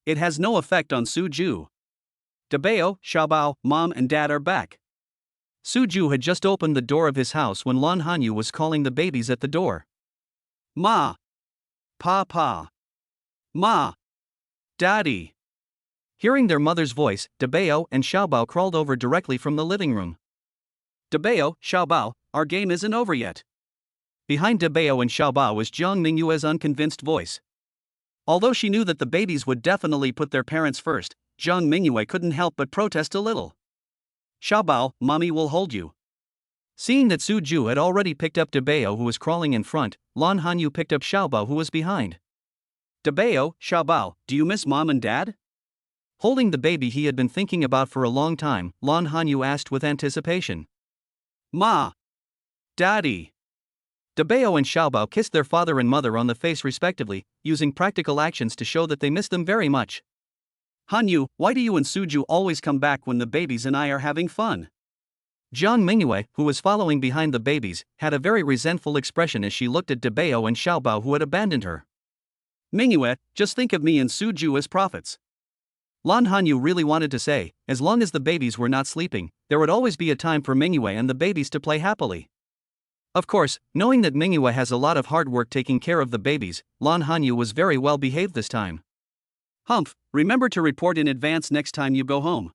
It has no effect on Suju. Dabeo, Xiaobao, Mom and Dad are back. Suju had just opened the door of his house when Lan Hanyu was calling the babies at the door. Ma. Papa. Ma. Daddy. Hearing their mother's voice, Dabeo and Xiaobao crawled over directly from the living room. Dabeo, Xiaobao, our game isn't over yet. Behind Dabeo and Xiaobao was Jiang Mingyue's unconvinced voice. Although she knew that the babies would definitely put their parents first, Jiang Mingyue couldn't help but protest a little. Xiaobao, mommy will hold you. Seeing that Suju had already picked up Dabeo who was crawling in front, Lan Hanyu picked up Xiaobao who was behind. Dabeo, Xiaobao, do you miss Mom and Dad? Holding the baby he had been thinking about for a long time, Lan Hanyu asked with anticipation. Ma. Daddy. Dabeo and Xiaobao kissed their father and mother on the face respectively, using practical actions to show that they missed them very much. Hanyu, why do you and Suju always come back when the babies and I are having fun? Jiang Mingyue, who was following behind the babies, had a very resentful expression as she looked at Dabeo and Xiaobao who had abandoned her. Mingyue, just think of me and Suju as prophets. Lan Hanyu really wanted to say, as long as the babies were not sleeping, there would always be a time for Mingyue and the babies to play happily. Of course, knowing that Mingyue has a lot of hard work taking care of the babies, Lan Hanyu was very well behaved this time. Humph, remember to report in advance next time you go home.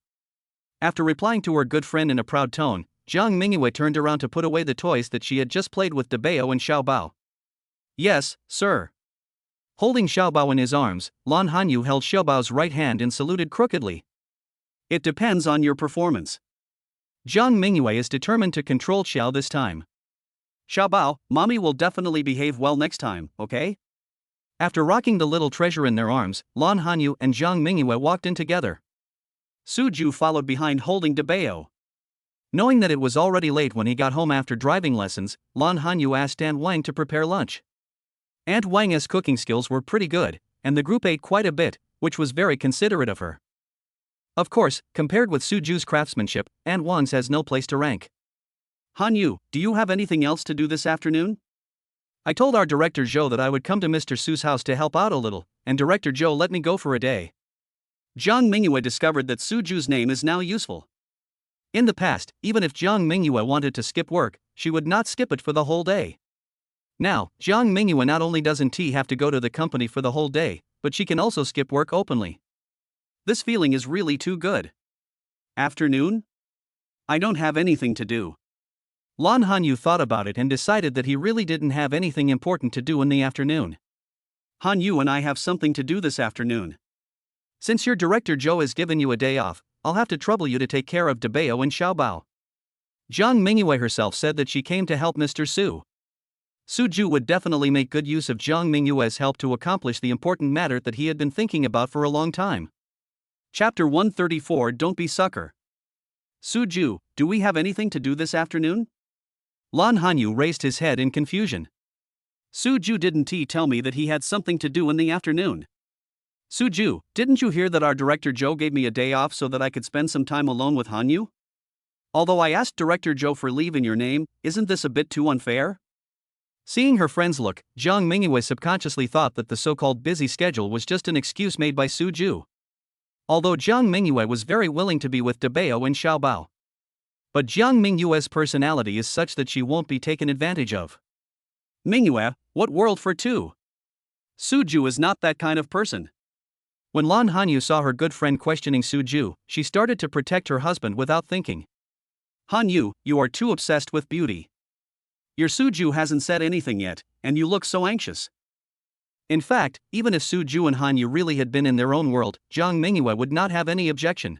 After replying to her good friend in a proud tone, Jiang Mingyue turned around to put away the toys that she had just played with Dabeo and Xiaobao. Yes, sir. Holding Xiaobao in his arms, Lan Hanyu held Xiaobao's right hand and saluted crookedly. It depends on your performance. Jiang Mingyue is determined to control Xiao this time. Xiaobao, mommy will definitely behave well next time, okay? After rocking the little treasure in their arms, Lan Hanyu and Jiang Mingyue walked in together. Suju followed behind holding Dabeo. Knowing that it was already late when he got home after driving lessons, Lan Hanyu asked Aunt Wang to prepare lunch. Aunt Wang's cooking skills were pretty good, and the group ate quite a bit, which was very considerate of her. Of course, compared with Suju's craftsmanship, Aunt Wang's has no place to rank. Hanyu, do you have anything else to do this afternoon? I told our director Zhou that I would come to Mr. Su's house to help out a little, and Director Zhou let me go for a day. Jiang Mingyue discovered that Suju's name is now useful. In the past, even if Jiang Mingyue wanted to skip work, she would not skip it for the whole day. Now, Jiang Mingyue not only doesn't have to go to the company for the whole day, but she can also skip work openly. This feeling is really too good. Afternoon? I don't have anything to do. Lan Hanyu thought about it and decided that he really didn't have anything important to do in the afternoon. Hanyu and I have something to do this afternoon. Since your director Zhou has given you a day off, I'll have to trouble you to take care of Dabeo and Xiaobao. Jiang Mingyue herself said that she came to help Mr. Su. Suju would definitely make good use of Jiang Mingyue's help to accomplish the important matter that he had been thinking about for a long time. Chapter 134 Don't Be Sucker. Suju, do we have anything to do this afternoon? Lan Hanyu raised his head in confusion. Suju didn't tell me that he had something to do in the afternoon. Suju, didn't you hear that our director Joe gave me a day off so that I could spend some time alone with Hanyu? Although I asked Director Joe for leave in your name, isn't this a bit too unfair? Seeing her friend's look, Jiang Mingyue subconsciously thought that the so-called busy schedule was just an excuse made by Suju. Although Jiang Mingyue was very willing to be with Dabeo and Xiaobao. But Jiang Mingyue's personality is such that she won't be taken advantage of. Mingyue, what world for two? Suju is not that kind of person. When Lan Hanyu saw her good friend questioning Suju, she started to protect her husband without thinking. Hanyu, you are too obsessed with beauty. Your Suju hasn't said anything yet, and you look so anxious. In fact, even if Suju and Hanyu really had been in their own world, Jiang Mingyue would not have any objection.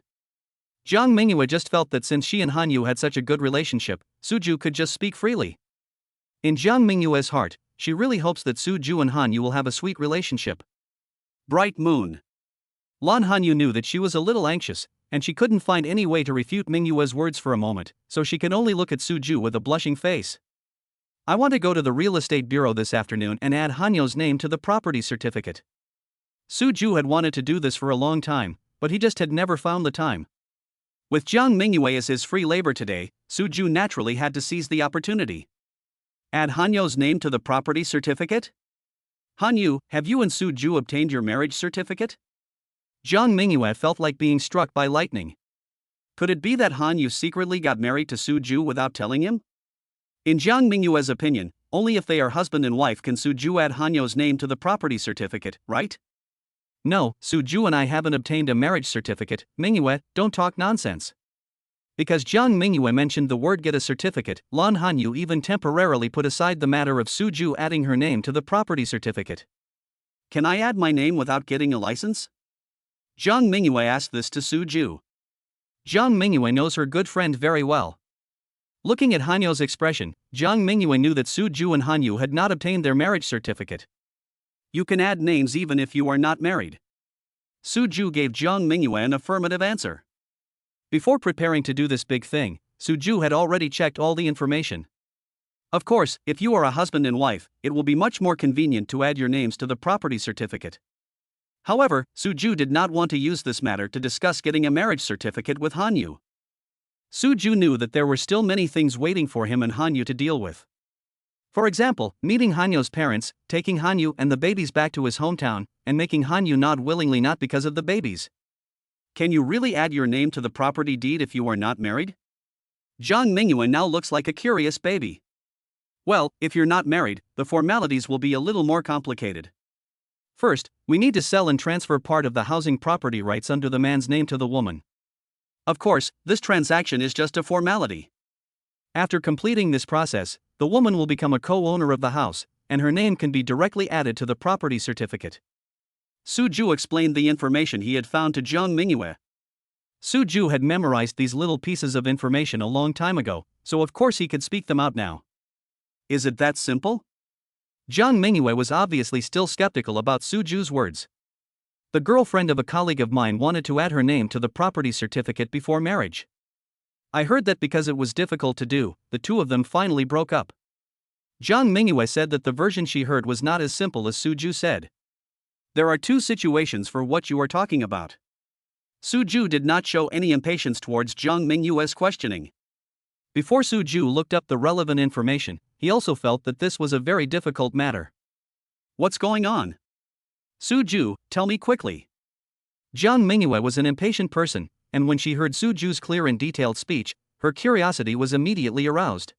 Jiang Mingyue just felt that since she and Hanyu had such a good relationship, Suju could just speak freely. In Jiang Mingyue's heart, she really hopes that Suju and Hanyu will have a sweet relationship. Bright moon. Lan Hanyu knew that she was a little anxious, and she couldn't find any way to refute Mingyue's words for a moment, so she could only look at Suju with a blushing face. I want to go to the real estate bureau this afternoon and add Hanyu's name to the property certificate. Suju had wanted to do this for a long time, but he just had never found the time. With Jiang Mingyue as his free labor today, Suju naturally had to seize the opportunity. Add Hanyu's name to the property certificate? Hanyu, have you and Suju obtained your marriage certificate? Jiang Mingyue felt like being struck by lightning. Could it be that Hanyu secretly got married to Suju without telling him? In Jiang Mingyue's opinion, only if they are husband and wife can Suju add Hanyu's name to the property certificate, right? No, Suju and I haven't obtained a marriage certificate. Mingyue, don't talk nonsense. Because Jiang Mingyue mentioned the word get a certificate, Lan Hanyu even temporarily put aside the matter of Suju adding her name to the property certificate. Can I add my name without getting a license? Jiang Mingyue asked this to Suju. Jiang Mingyue knows her good friend very well. Looking at Hanyu's expression, Jiang Mingyue knew that Suju and Hanyu had not obtained their marriage certificate. You can add names even if you are not married. Suju gave Jiang Mingyue an affirmative answer. Before preparing to do this big thing, Suju had already checked all the information. Of course, if you are a husband and wife, it will be much more convenient to add your names to the property certificate. However, Suju did not want to use this matter to discuss getting a marriage certificate with Hanyu. Suju knew that there were still many things waiting for him and Hanyu to deal with. For example, meeting Hanyu's parents, taking Hanyu and the babies back to his hometown, and making Hanyu nod willingly not because of the babies. Can you really add your name to the property deed if you are not married? Jiang Mingyue now looks like a curious baby. Well, if you're not married, the formalities will be a little more complicated. First, we need to sell and transfer part of the housing property rights under the man's name to the woman. Of course, this transaction is just a formality. After completing this process, the woman will become a co-owner of the house, and her name can be directly added to the property certificate. Suju explained the information he had found to Jiang Mingyue. Suju had memorized these little pieces of information a long time ago, so of course he could speak them out now. Is it that simple? Jiang Mingyue was obviously still skeptical about Suju's words. The girlfriend of a colleague of mine wanted to add her name to the property certificate before marriage. I heard that because it was difficult to do, the two of them finally broke up. Jiang Mingyue said that the version she heard was not as simple as Suju said. There are two situations for what you are talking about. Suju did not show any impatience towards Jiang Mingyue's questioning. Before Suju looked up the relevant information, he also felt that this was a very difficult matter. What's going on? Suju, tell me quickly. Jiang Mingyue was an impatient person, and when she heard Suju's clear and detailed speech, her curiosity was immediately aroused.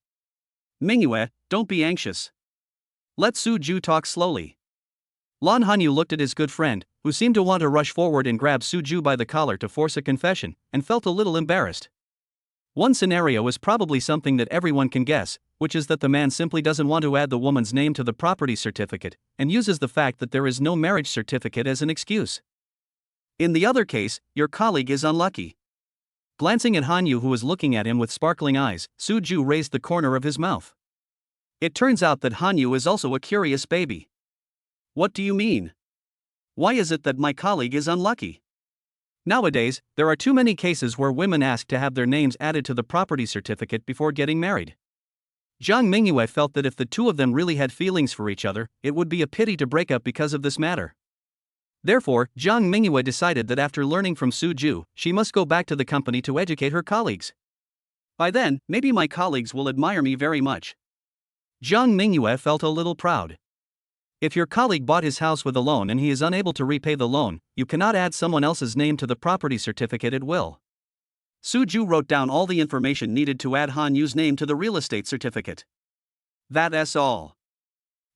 Mingyue, don't be anxious. Let Suju talk slowly. Lan Hanyu looked at his good friend, who seemed to want to rush forward and grab Suju by the collar to force a confession, and felt a little embarrassed. One scenario is probably something that everyone can guess, which is that the man simply doesn't want to add the woman's name to the property certificate, and uses the fact that there is no marriage certificate as an excuse. In the other case, your colleague is unlucky. Glancing at Hanyu, who was looking at him with sparkling eyes, Suju raised the corner of his mouth. It turns out that Hanyu is also a curious baby. What do you mean? Why is it that my colleague is unlucky? Nowadays, there are too many cases where women ask to have their names added to the property certificate before getting married. Jiang Mingyue felt that if the two of them really had feelings for each other, it would be a pity to break up because of this matter. Therefore, Jiang Mingyue decided that after learning from Su Ju, she must go back to the company to educate her colleagues. By then, maybe my colleagues will admire me very much. Jiang Mingyue felt a little proud. If your colleague bought his house with a loan and he is unable to repay the loan, you cannot add someone else's name to the property certificate at will. Su Ju wrote down all the information needed to add Hanyu's name to the real estate certificate. That's all.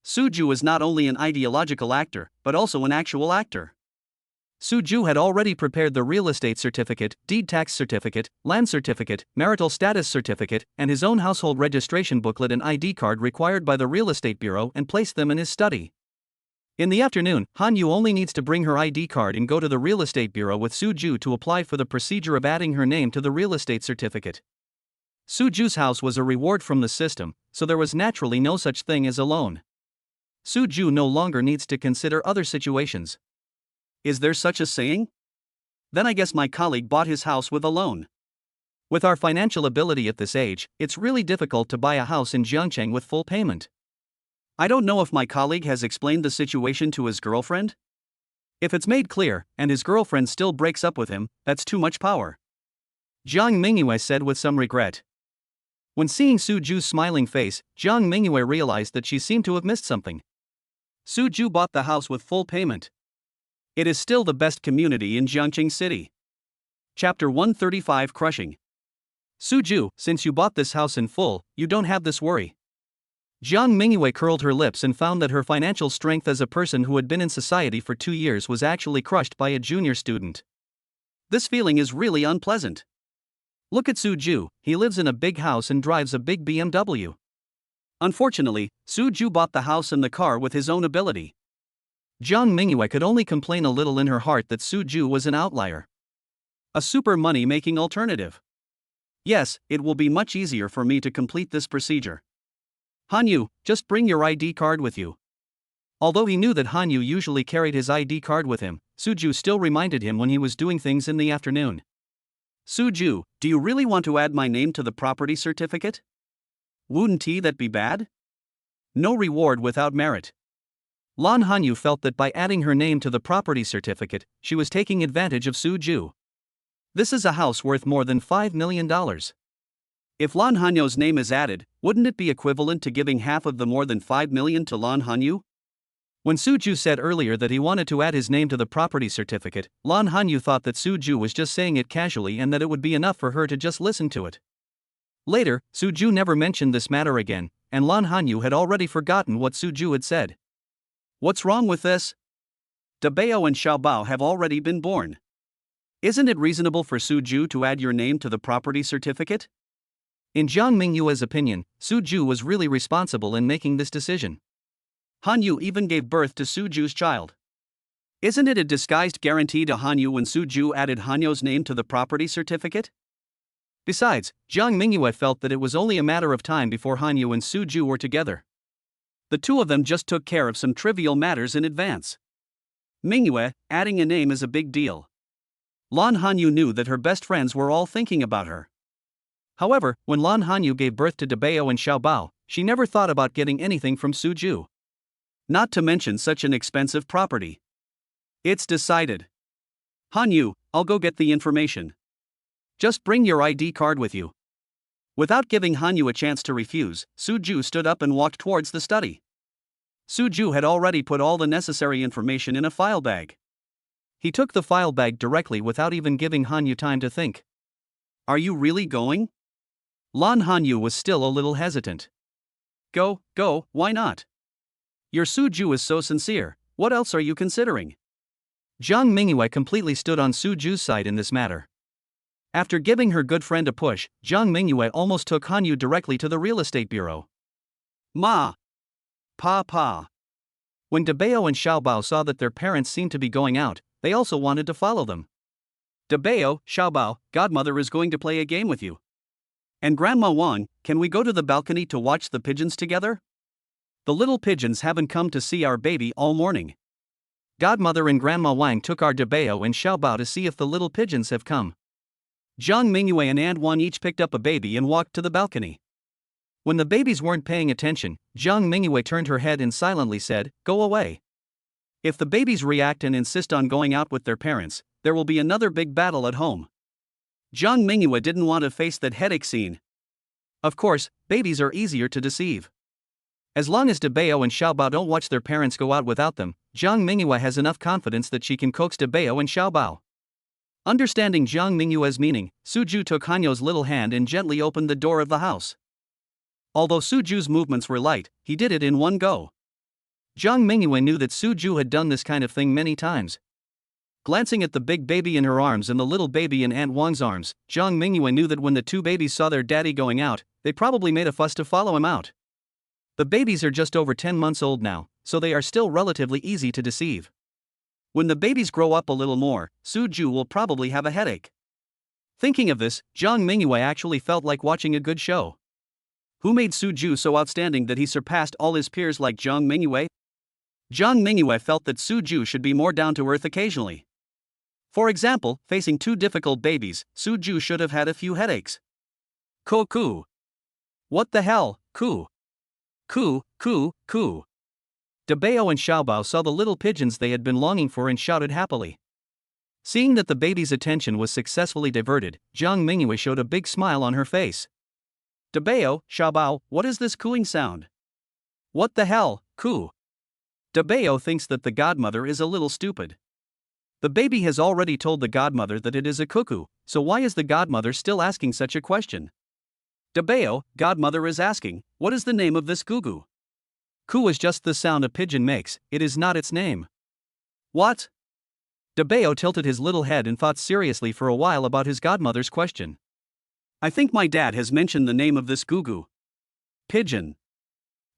Su Ju is not only an ideological actor, but also an actual actor. Su Ju had already prepared the real estate certificate, deed tax certificate, land certificate, marital status certificate, and his own household registration booklet and ID card required by the real estate bureau and placed them in his study. In the afternoon, Hanyu only needs to bring her ID card and go to the real estate bureau with Su Ju to apply for the procedure of adding her name to the real estate certificate. Su Ju's house was a reward from the system, so there was naturally no such thing as a loan. Su Ju no longer needs to consider other situations. Is there such a saying? Then I guess my colleague bought his house with a loan. With our financial ability at this age, it's really difficult to buy a house in Jiangcheng with full payment. I don't know if my colleague has explained the situation to his girlfriend. If it's made clear, and his girlfriend still breaks up with him, that's too much power. Jiang Mingyue said with some regret. When seeing Su Ju's smiling face, Jiang Mingyue realized that she seemed to have missed something. Su Ju bought the house with full payment. It is still the best community in Jiangcheng City. Chapter 135 Crushing. Su Ju, since you bought this house in full, you don't have this worry. Jiang Mingyue curled her lips and found that her financial strength as a person who had been in society for 2 years was actually crushed by a junior student. This feeling is really unpleasant. Look at Su Ju, he lives in a big house and drives a big BMW. Unfortunately, Su Ju bought the house and the car with his own ability. Jiang Mingyue could only complain a little in her heart that Su Ju was an outlier. A super money-making alternative. Yes, it will be much easier for me to complete this procedure. Hanyu, just bring your ID card with you. Although he knew that Hanyu usually carried his ID card with him, Su Ju still reminded him when he was doing things in the afternoon. Su Ju, do you really want to add my name to the property certificate? Wouldn't that be bad? No reward without merit. Lan Hanyu felt that by adding her name to the property certificate, she was taking advantage of Su Ju. This is a house worth more than $5 million. If Lan Hanyu's name is added, wouldn't it be equivalent to giving half of the more than $5 million to Lan Hanyu? When Su Ju said earlier that he wanted to add his name to the property certificate, Lan Hanyu thought that Su Ju was just saying it casually and that it would be enough for her to just listen to it. Later, Su Ju never mentioned this matter again, and Lan Hanyu had already forgotten what Su Ju had said. What's wrong with this? Dabao and Xiaobao have already been born. Isn't it reasonable for Su Ju to add your name to the property certificate? In Jiang Mingyue's opinion, Su Ju was really responsible in making this decision. Hanyu even gave birth to Su Ju's child. Isn't it a disguised guarantee to Hanyu when Su Ju added Hanyu's name to the property certificate? Besides, Jiang Mingyue felt that it was only a matter of time before Hanyu and Su Ju were together. The two of them just took care of some trivial matters in advance. Mingyue, adding a name is a big deal. Lan Hanyu knew that her best friends were all thinking about her. However, when Lan Hanyu gave birth to Dabao and Xiaobao, she never thought about getting anything from Su Ju. Not to mention such an expensive property. It's decided. Hanyu, I'll go get the information. Just bring your ID card with you. Without giving Hanyu a chance to refuse, Su Ju stood up and walked towards the study. Su Ju had already put all the necessary information in a file bag. He took the file bag directly without even giving Hanyu time to think. Are you really going? Lan Hanyu was still a little hesitant. Go, why not? Your Su Ju is so sincere, what else are you considering? Jiang Mingyue completely stood on Su Ju's side in this matter. After giving her good friend a push, Jiang Mingyue almost took Hanyu directly to the real estate bureau. Ma! Pa! When Dabao and Xiaobao saw that their parents seemed to be going out, they also wanted to follow them. Dabao, Xiaobao, godmother is going to play a game with you. And Grandma Wang, can we go to the balcony to watch the pigeons together? The little pigeons haven't come to see our baby all morning. Godmother and Grandma Wang took our Dabeo and Xiaobao to see if the little pigeons have come. Zhang Mingyue and Aunt Wan each picked up a baby and walked to the balcony. When the babies weren't paying attention, Zhang Mingyue turned her head and silently said, "Go away." If the babies react and insist on going out with their parents, there will be another big battle at home. Zhang Mingyue didn't want to face that headache scene. Of course, babies are easier to deceive. As long as Dabeo and Xiaobao don't watch their parents go out without them, Zhang Mingyue has enough confidence that she can coax Dabeo and Xiaobao. Understanding Zhang Mingyue's meaning, Suju took Hanyo's little hand and gently opened the door of the house. Although Suju's movements were light, he did it in one go. Zhang Mingyue knew that Suju had done this kind of thing many times. Glancing at the big baby in her arms and the little baby in Aunt Wang's arms, Zhang Mingyue knew that when the two babies saw their daddy going out, they probably made a fuss to follow him out. The babies are just over 10 months old now, so they are still relatively easy to deceive. When the babies grow up a little more, Suju will probably have a headache. Thinking of this, Zhang Mingyue actually felt like watching a good show. Who made Suju so outstanding that he surpassed all his peers like Zhang Mingyue? Zhang Mingyue felt that Suju should be more down to earth occasionally. For example, facing two difficult babies, Suju should have had a few headaches. Coo. What the hell, coo. Coo. Dabeo and Xiaobao saw the little pigeons they had been longing for and shouted happily. Seeing that the baby's attention was successfully diverted, Zhang Mingyue showed a big smile on her face. Dabeo, Xiaobao, what is this cooing sound? What the hell, coo. Dabeo thinks that the godmother is a little stupid. The baby has already told the godmother that it is a cuckoo, so why is the godmother still asking such a question? Dabeo, godmother is asking, what is the name of this goo-goo? Coo is just the sound a pigeon makes, it is not its name. What? Dabeo tilted his little head and thought seriously for a while about his godmother's question. I think my dad has mentioned the name of this goo-goo. Pigeon.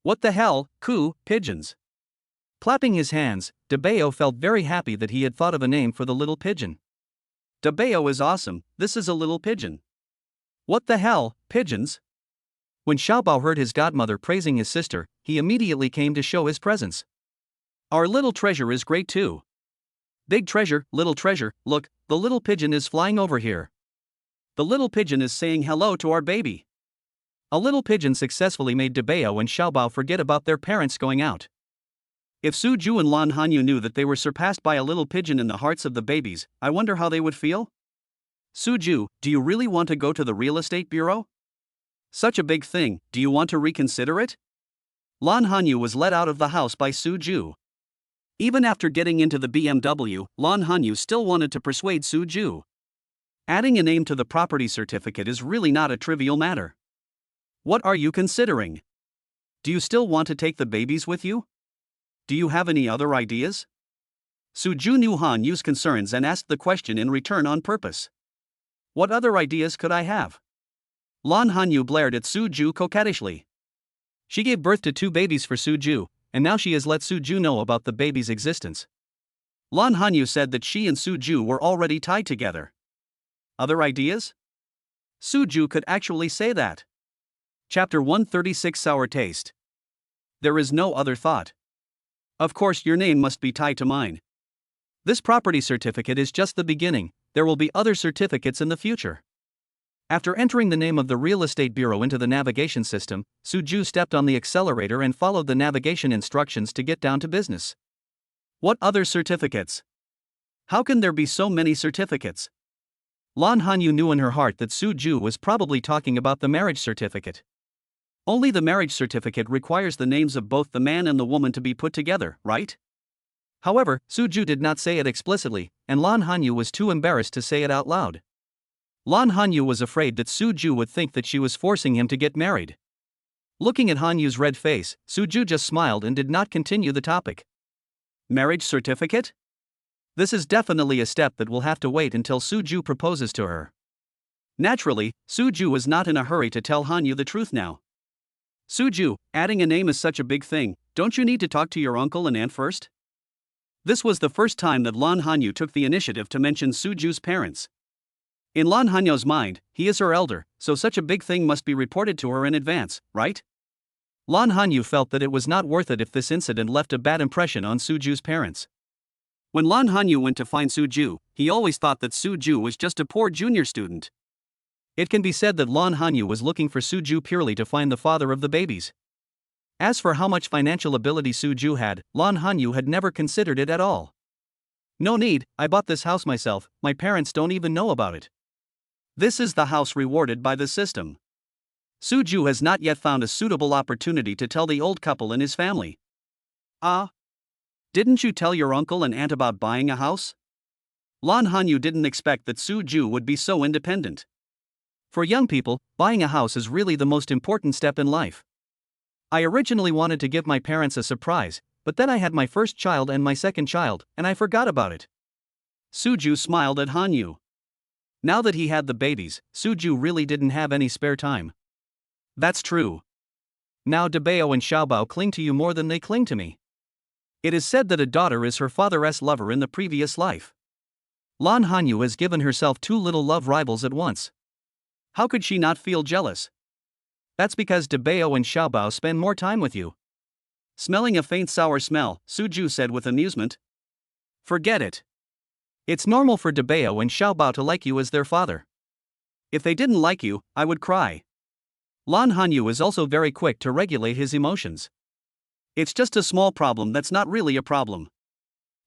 What the hell, coo, pigeons. Clapping his hands, Dabeo felt very happy that he had thought of a name for the little pigeon. Dabeo is awesome, this is a little pigeon. What the hell, pigeons? When Xiaobao heard his godmother praising his sister, he immediately came to show his presence. Our little treasure is great too. Big treasure, little treasure, look, the little pigeon is flying over here. The little pigeon is saying hello to our baby. A little pigeon successfully made Dabeo and Xiaobao forget about their parents going out. If Suju and Lan Hanyu knew that they were surpassed by a little pigeon in the hearts of the babies, I wonder how they would feel? Suju, do you really want to go to the real estate bureau? Such a big thing, do you want to reconsider it? Lan Hanyu was let out of the house by Suju. Even after getting into the BMW, Lan Hanyu still wanted to persuade Suju. Adding a name to the property certificate is really not a trivial matter. What are you considering? Do you still want to take the babies with you? Do you have any other ideas? Suju knew Hanyu's concerns and asked the question in return on purpose. What other ideas could I have? Lan Hanyu blared at Suju coquettishly. She gave birth to two babies for Suju, and now she has let Suju know about the baby's existence. Lan Hanyu said that she and Suju were already tied together. Other ideas? Suju could actually say that. Chapter 136 Sour Taste. There is no other thought. Of course, your name must be tied to mine. This property certificate is just the beginning, there will be other certificates in the future. After entering the name of the real estate bureau into the navigation system, Suju stepped on the accelerator and followed the navigation instructions to get down to business. What other certificates? How can there be so many certificates? Lan Hanyu knew in her heart that Suju was probably talking about the marriage certificate. Only the marriage certificate requires the names of both the man and the woman to be put together, right? However, Suju did not say it explicitly, and Lan Hanyu was too embarrassed to say it out loud. Lan Hanyu was afraid that Suju would think that she was forcing him to get married. Looking at Hanyu's red face, Suju just smiled and did not continue the topic. Marriage certificate? This is definitely a step that will have to wait until Suju proposes to her. Naturally, Suju was not in a hurry to tell Hanyu the truth now. Suju, adding a name is such a big thing, don't you need to talk to your uncle and aunt first? This was the first time that Lan Hanyu took the initiative to mention Suju's parents. In Lan Hanyu's mind, he is her elder, so such a big thing must be reported to her in advance, right? Lan Hanyu felt that it was not worth it if this incident left a bad impression on Suju's parents. When Lan Hanyu went to find Suju, he always thought that Suju was just a poor junior student. It can be said that Lan Hanyu was looking for Suju purely to find the father of the babies. As for how much financial ability Suju had, Lan Hanyu had never considered it at all. No need, I bought this house myself, my parents don't even know about it. This is the house rewarded by the system. Suju has not yet found a suitable opportunity to tell the old couple in his family. Didn't you tell your uncle and aunt about buying a house? Lan Hanyu didn't expect that Suju would be so independent. For young people, buying a house is really the most important step in life. I originally wanted to give my parents a surprise, but then I had my first child and my second child, and I forgot about it. Suju smiled at Hanyu. Now that he had the babies, Suju really didn't have any spare time. That's true. Now Debao and Xiaobao cling to you more than they cling to me. It is said that a daughter is her father's lover in the previous life. Lan Hanyu has given herself two little love rivals at once. How could she not feel jealous? That's because Debao and Xiaobao spend more time with you. Smelling a faint sour smell, Suju said with amusement. Forget it. It's normal for Debao and Xiaobao to like you as their father. If they didn't like you, I would cry. Lan Hanyu is also very quick to regulate his emotions. It's just a small problem that's not really a problem.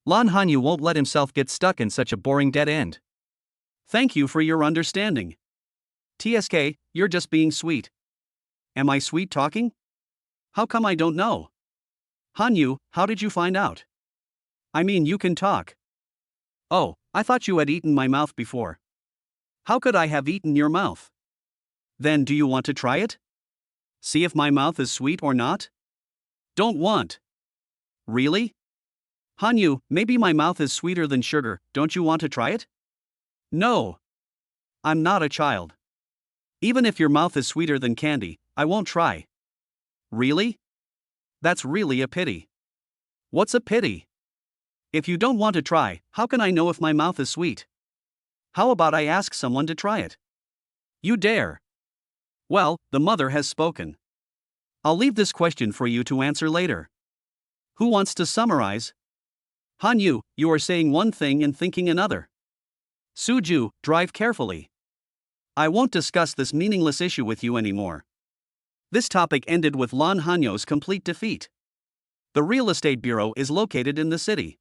Lan Hanyu won't let himself get stuck in such a boring dead end. Thank you for your understanding. TSK, you're just being sweet. Am I sweet talking? How come I don't know? Hanyu, how did you find out? I mean, you can talk. Oh, I thought you had eaten my mouth before. How could I have eaten your mouth? Then do you want to try it? See if my mouth is sweet or not? Don't want. Really? Hanyu, maybe my mouth is sweeter than sugar, don't you want to try it? No. I'm not a child. Even if your mouth is sweeter than candy, I won't try. Really? That's really a pity. What's a pity? If you don't want to try, how can I know if my mouth is sweet? How about I ask someone to try it? You dare. Well, the mother has spoken. I'll leave this question for you to answer later. Who wants to summarize? Hanyu, you are saying one thing and thinking another. Suju, drive carefully. I won't discuss this meaningless issue with you anymore. This topic ended with Lan Hanyu's complete defeat. The real estate bureau is located in the city.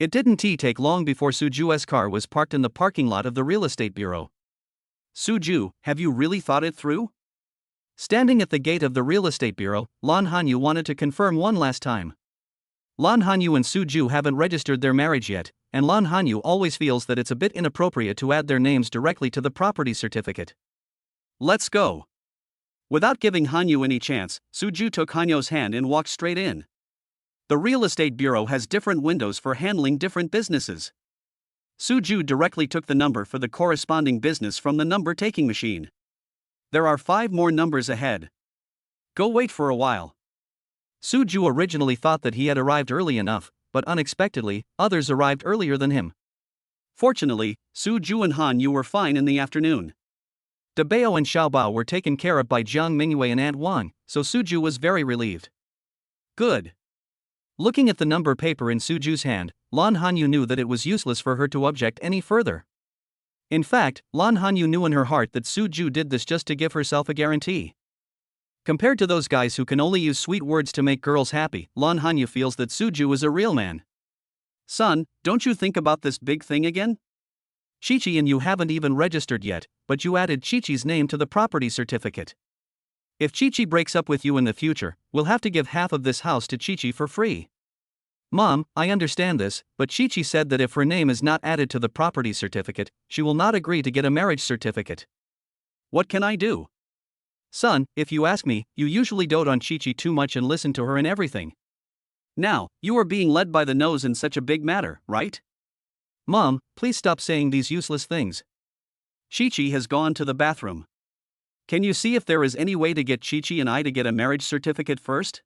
It didn't take long before Suju's car was parked in the parking lot of the real estate bureau. Suju, have you really thought it through? Standing at the gate of the real estate bureau, Lan Hanyu wanted to confirm one last time. Lan Hanyu and Suju haven't registered their marriage yet, and Lan Hanyu always feels that it's a bit inappropriate to add their names directly to the property certificate. Let's go. Without giving Hanyu any chance, Suju took Hanyu's hand and walked straight in. The real estate bureau has different windows for handling different businesses. Suju directly took the number for the corresponding business from the number-taking machine. There are 5 more numbers ahead. Go wait for a while. Suju originally thought that he had arrived early enough, but unexpectedly, others arrived earlier than him. Fortunately, Suju and Hanyu were fine in the afternoon. Debao and Xiaobao were taken care of by Jiang Mingyue and Aunt Wang, so Suju was very relieved. Good. Looking at the number paper in Suju's hand, Lan Hanyu knew that it was useless for her to object any further. In fact, Lan Hanyu knew in her heart that Suju did this just to give herself a guarantee. Compared to those guys who can only use sweet words to make girls happy, Lan Hanyu feels that Suju is a real man. Son, don't you think about this big thing again? Chichi and you haven't even registered yet, but you added Chichi's name to the property certificate. If Chichi breaks up with you in the future, we'll have to give half of this house to Chichi for free. Mom, I understand this, but Chichi said that if her name is not added to the property certificate, she will not agree to get a marriage certificate. What can I do? Son, if you ask me, you usually dote on Chichi too much and listen to her in everything. Now, you are being led by the nose in such a big matter, right? Mom, please stop saying these useless things. Chichi has gone to the bathroom. Can you see if there is any way to get Chichi and I to get a marriage certificate first?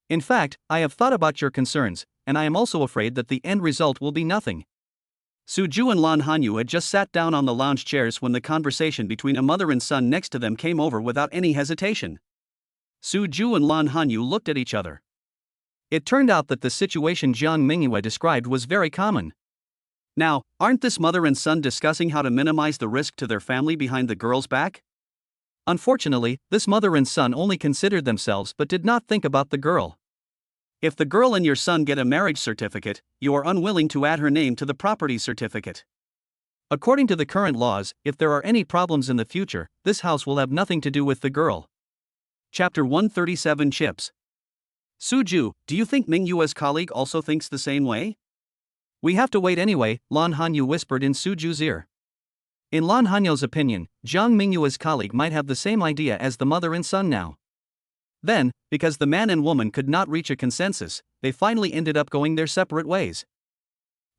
In fact, I have thought about your concerns, and I am also afraid that the end result will be nothing. Suju and Lan Hanyu had just sat down on the lounge chairs when the conversation between a mother and son next to them came over without any hesitation. Su Ju and Lan Hanyu looked at each other. It turned out that the situation Jiang Mingyue described was very common. Now, aren't this mother and son discussing how to minimize the risk to their family behind the girl's back? Unfortunately, this mother and son only considered themselves but did not think about the girl. If the girl and your son get a marriage certificate, you are unwilling to add her name to the property certificate. According to the current laws, if there are any problems in the future, this house will have nothing to do with the girl. Chapter 137 Chips. Su Ju, do you think Mingyue's colleague also thinks the same way? We have to wait anyway, Lan Hanyu whispered in Su Ju's ear. In Lan Hanyu's opinion, Jiang Mingyue's colleague might have the same idea as the mother and son now. Then, because the man and woman could not reach a consensus, they finally ended up going their separate ways.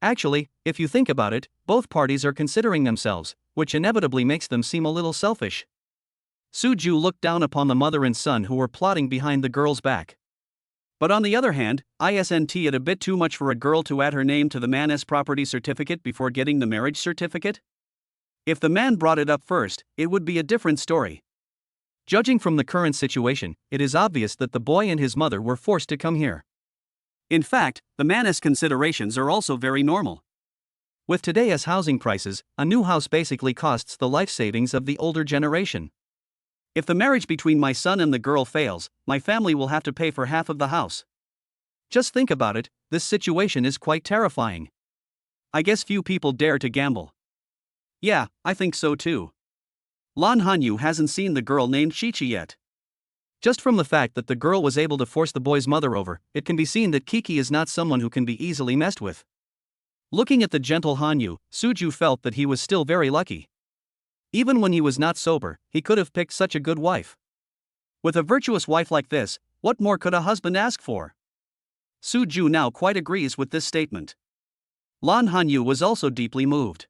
Actually, if you think about it, both parties are considering themselves, which inevitably makes them seem a little selfish. Su Ju looked down upon the mother and son who were plotting behind the girl's back. But on the other hand, isn't it a bit too much for a girl to add her name to the man's property certificate before getting the marriage certificate? If the man brought it up first, it would be a different story. Judging from the current situation, it is obvious that the boy and his mother were forced to come here. In fact, the man's considerations are also very normal. With today's housing prices, a new house basically costs the life savings of the older generation. If the marriage between my son and the girl fails, my family will have to pay for half of the house. Just think about it, this situation is quite terrifying. I guess few people dare to gamble. Yeah, I think so too. Lan Hanyu hasn't seen the girl named Chi-Chi yet. Just from the fact that the girl was able to force the boy's mother over, it can be seen that Kiki is not someone who can be easily messed with. Looking at the gentle Hanyu, Su Ju felt that he was still very lucky. Even when he was not sober, he could have picked such a good wife. With a virtuous wife like this, what more could a husband ask for? Su Ju now quite agrees with this statement. Lan Hanyu was also deeply moved.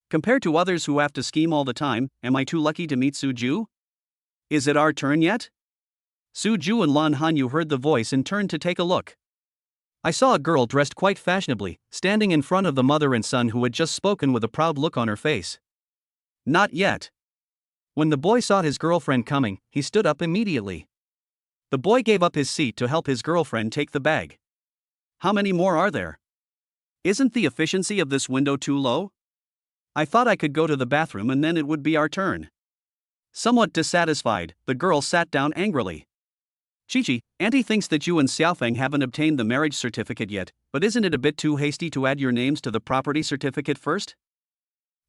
Compared to others who have to scheme all the time, am I too lucky to meet Su Ju? Is it our turn yet? Su Ju and Lan Hanyu heard the voice and turned to take a look. I saw a girl dressed quite fashionably, standing in front of the mother and son who had just spoken with a proud look on her face. Not yet. When the boy saw his girlfriend coming, he stood up immediately. The boy gave up his seat to help his girlfriend take the bag. How many more are there? Isn't the efficiency of this window too low? I thought I could go to the bathroom and then it would be our turn. Somewhat dissatisfied, the girl sat down angrily. Chi-Chi, Auntie thinks that you and Xiaofeng haven't obtained the marriage certificate yet, but isn't it a bit too hasty to add your names to the property certificate first?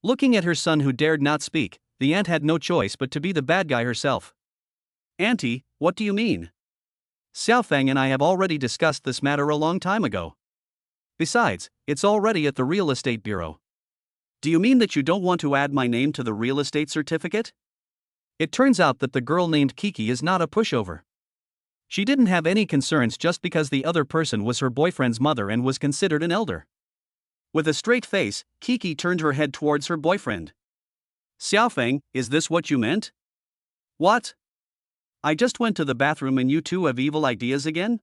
Looking at her son who dared not speak, the aunt had no choice but to be the bad guy herself. Auntie, what do you mean? Xiaofeng and I have already discussed this matter a long time ago. Besides, it's already at the real estate bureau. Do you mean that you don't want to add my name to the real estate certificate? It turns out that the girl named Kiki is not a pushover. She didn't have any concerns just because the other person was her boyfriend's mother and was considered an elder. With a straight face, Kiki turned her head towards her boyfriend. Xiaofeng, is this what you meant? What? I just went to the bathroom and you two have evil ideas again?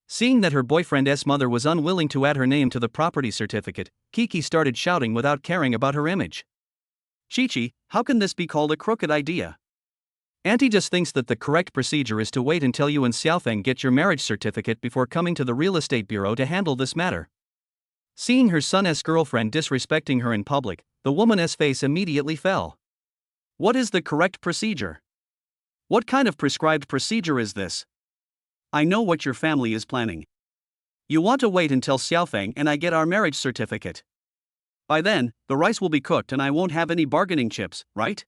Seeing that her boyfriend's mother was unwilling to add her name to the property certificate, Kiki started shouting without caring about her image. Chi-Chi, how can this be called a crooked idea? Auntie just thinks that the correct procedure is to wait until you and Xiaofeng get your marriage certificate before coming to the real estate bureau to handle this matter. Seeing her son's girlfriend disrespecting her in public, the woman's face immediately fell. What is the correct procedure? What kind of prescribed procedure is this? I know what your family is planning. You want to wait until Xiaofeng and I get our marriage certificate. By then, the rice will be cooked and I won't have any bargaining chips, right?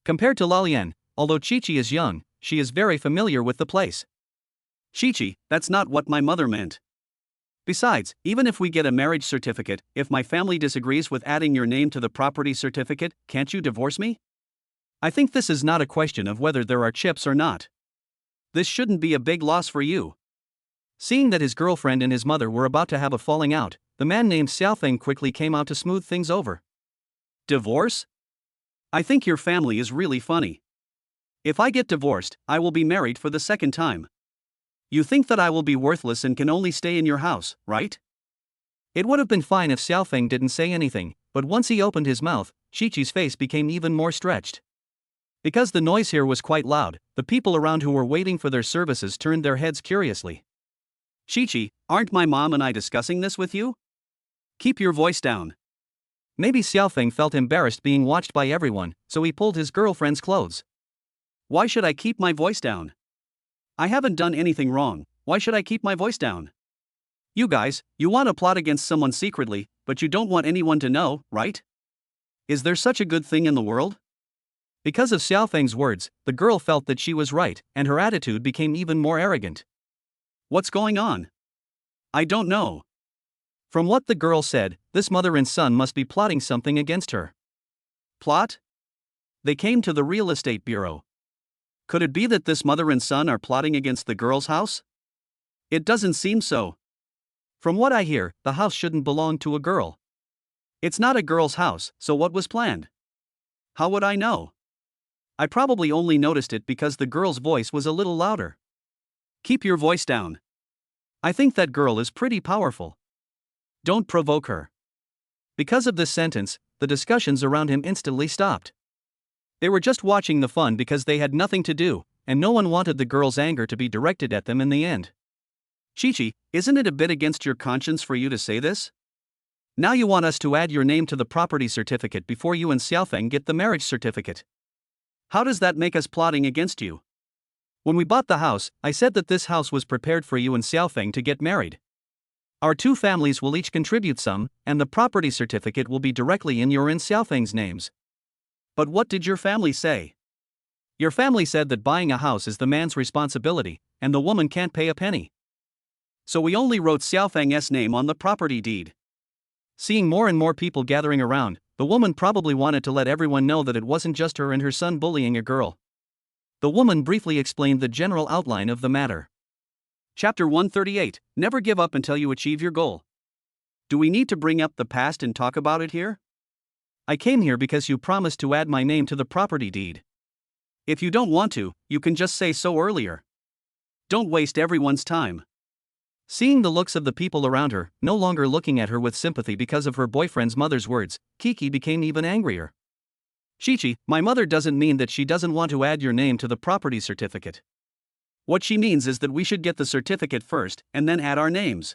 Compared to Lalian, although Chi-Chi is young, she is very familiar with the place. Chi-Chi, that's not what my mother meant. Besides, even if we get a marriage certificate, if my family disagrees with adding your name to the property certificate, can't you divorce me? I think this is not a question of whether there are chips or not. This shouldn't be a big loss for you. Seeing that his girlfriend and his mother were about to have a falling out, the man named Xiaofeng quickly came out to smooth things over. Divorce? I think your family is really funny. If I get divorced, I will be married for the second time. You think that I will be worthless and can only stay in your house, right? It would have been fine if Xiaofeng didn't say anything, but once he opened his mouth, Chi-Chi's face became even more stretched. Because the noise here was quite loud, the people around who were waiting for their services turned their heads curiously. Chichi, aren't my mom and I discussing this with you? Keep your voice down. Maybe Xiaofeng felt embarrassed being watched by everyone, so he pulled his girlfriend's clothes. Why should I keep my voice down? I haven't done anything wrong, why should I keep my voice down? You guys, you want to plot against someone secretly, but you don't want anyone to know, right? Is there such a good thing in the world? Because of Xiaofeng's words, the girl felt that she was right, and her attitude became even more arrogant. What's going on? I don't know. From what the girl said, this mother and son must be plotting something against her. Plot? They came to the real estate bureau. Could it be that this mother and son are plotting against the girl's house? It doesn't seem so. From what I hear, the house shouldn't belong to a girl. It's not a girl's house, so what was planned? How would I know? I probably only noticed it because the girl's voice was a little louder. Keep your voice down. I think that girl is pretty powerful. Don't provoke her. Because of this sentence, the discussions around him instantly stopped. They were just watching the fun because they had nothing to do, and no one wanted the girl's anger to be directed at them in the end. Chichi, isn't it a bit against your conscience for you to say this? Now you want us to add your name to the property certificate before you and Xiaofeng get the marriage certificate. How does that make us plotting against you? When we bought the house, I said that this house was prepared for you and Xiaofeng to get married. Our two families will each contribute some, and the property certificate will be directly in your and Xiaofeng's names. But what did your family say? Your family said that buying a house is the man's responsibility, and the woman can't pay a penny. So we only wrote Xiaofeng's name on the property deed. Seeing more and more people gathering around, the woman probably wanted to let everyone know that it wasn't just her and her son bullying a girl. The woman briefly explained the general outline of the matter. Chapter 138, Never give up until you achieve your goal. Do we need to bring up the past and talk about it here? I came here because you promised to add my name to the property deed. If you don't want to, you can just say so earlier. Don't waste everyone's time. Seeing the looks of the people around her, no longer looking at her with sympathy because of her boyfriend's mother's words, Kiki became even angrier. Chichi, my mother doesn't mean that she doesn't want to add your name to the property certificate. What she means is that we should get the certificate first and then add our names.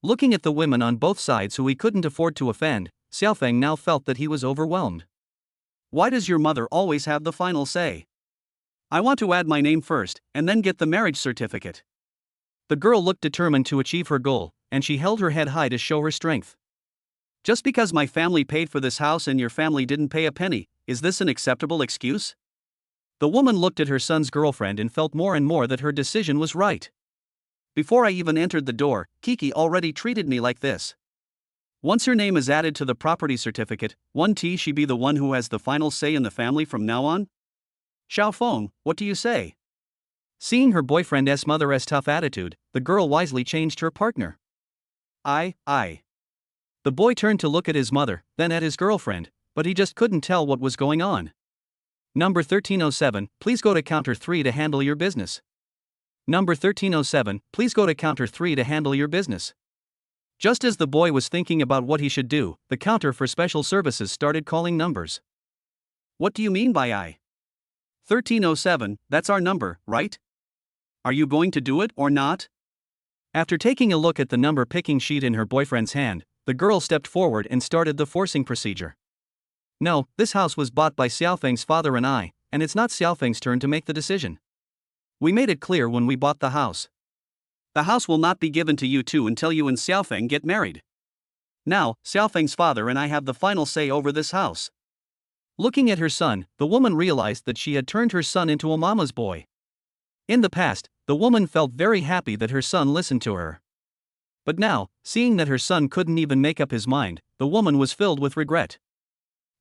Looking at the women on both sides who he couldn't afford to offend, Xiaofeng now felt that he was overwhelmed. Why does your mother always have the final say? I want to add my name first and then get the marriage certificate. The girl looked determined to achieve her goal, and she held her head high to show her strength. Just because my family paid for this house and your family didn't pay a penny, is this an acceptable excuse? The woman looked at her son's girlfriend and felt more and more that her decision was right. Before I even entered the door, Kiki already treated me like this. Once her name is added to the property certificate, won't she be the one who has the final say in the family from now on? Xiaofeng, what do you say? Seeing her boyfriend's mother's tough attitude, the girl wisely changed her partner. I. The boy turned to look at his mother, then at his girlfriend, but he just couldn't tell what was going on. Number 1307, please go to counter 3 to handle your business. Number 1307, please go to counter 3 to handle your business. Just as the boy was thinking about what he should do, the counter for special services started calling numbers. What do you mean by I? 1307, that's our number, right? Are you going to do it or not? After taking a look at the number picking sheet in her boyfriend's hand, the girl stepped forward and started the forcing procedure. No, this house was bought by Xiaofeng's father and I, and it's not Xiaofeng's turn to make the decision. We made it clear when we bought the house. The house will not be given to you two until you and Xiaofeng get married. Now, Xiaofeng's father and I have the final say over this house. Looking at her son, the woman realized that she had turned her son into a mama's boy. In the past, the woman felt very happy that her son listened to her. But now, seeing that her son couldn't even make up his mind, the woman was filled with regret.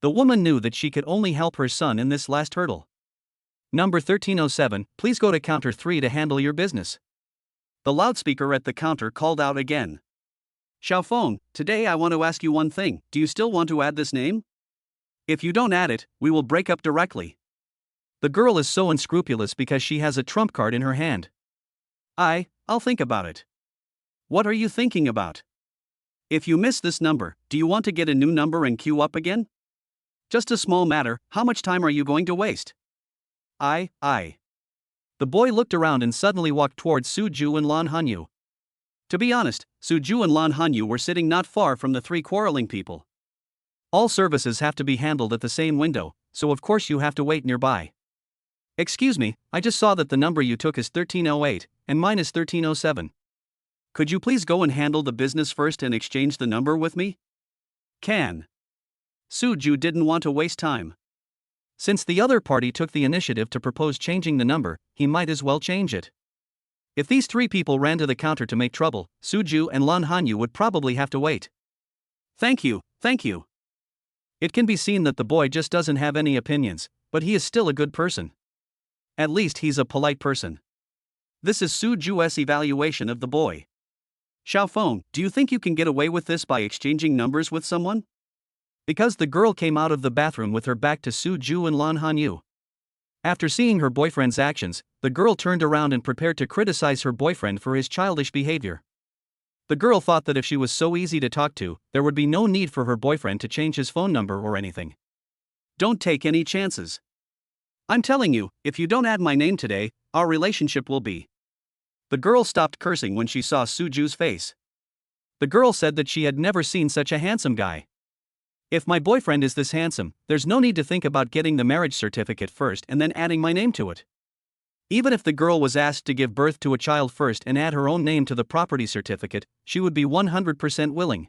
The woman knew that she could only help her son in this last hurdle. Number 1307, please go to counter 3 to handle your business. The loudspeaker at the counter called out again. Xiaofeng, today I want to ask you one thing. Do you still want to add this name? If you don't add it, we will break up directly. The girl is so unscrupulous because she has a trump card in her hand. I'll think about it. What are you thinking about? If you miss this number, do you want to get a new number and queue up again? Just a small matter, how much time are you going to waste? I. The boy looked around and suddenly walked towards Suju and Lan Hanyu. To be honest, Suju and Lan Hanyu were sitting not far from the three quarreling people. All services have to be handled at the same window, so of course you have to wait nearby. Excuse me, I just saw that the number you took is 1308, and mine is 1307. Could you please go and handle the business first and exchange the number with me? Can. Suju didn't want to waste time. Since the other party took the initiative to propose changing the number, he might as well change it. If these three people ran to the counter to make trouble, Suju and Lan Hanyu would probably have to wait. Thank you. It can be seen that the boy just doesn't have any opinions, but he is still a good person. At least he's a polite person. This is Suju's evaluation of the boy. Xiaofeng, do you think you can get away with this by exchanging numbers with someone? Because the girl came out of the bathroom with her back to Suju and Lan Hanyu. After seeing her boyfriend's actions, the girl turned around and prepared to criticize her boyfriend for his childish behavior. The girl thought that if she was so easy to talk to, there would be no need for her boyfriend to change his phone number or anything. Don't take any chances. I'm telling you, if you don't add my name today, our relationship will be. The girl stopped cursing when she saw Suju's face. The girl said that she had never seen such a handsome guy. If my boyfriend is this handsome, there's no need to think about getting the marriage certificate first and then adding my name to it. Even if the girl was asked to give birth to a child first and add her own name to the property certificate, she would be 100% willing.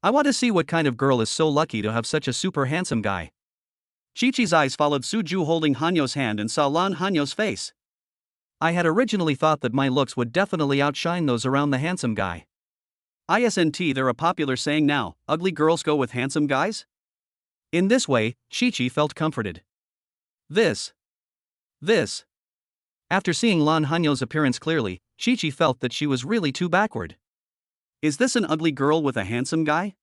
I want to see what kind of girl is so lucky to have such a super handsome guy. Chi-Chi's eyes followed Suju holding Hanyo's hand and saw Lan Hanyo's face. I had originally thought that my looks would definitely outshine those around the handsome guy. Isn't there a popular saying now, ugly girls go with handsome guys? In this way, Chi-Chi felt comforted. This. After seeing Lan Hanyo's appearance clearly, Chi-Chi felt that she was really too backward. Is this an ugly girl with a handsome guy?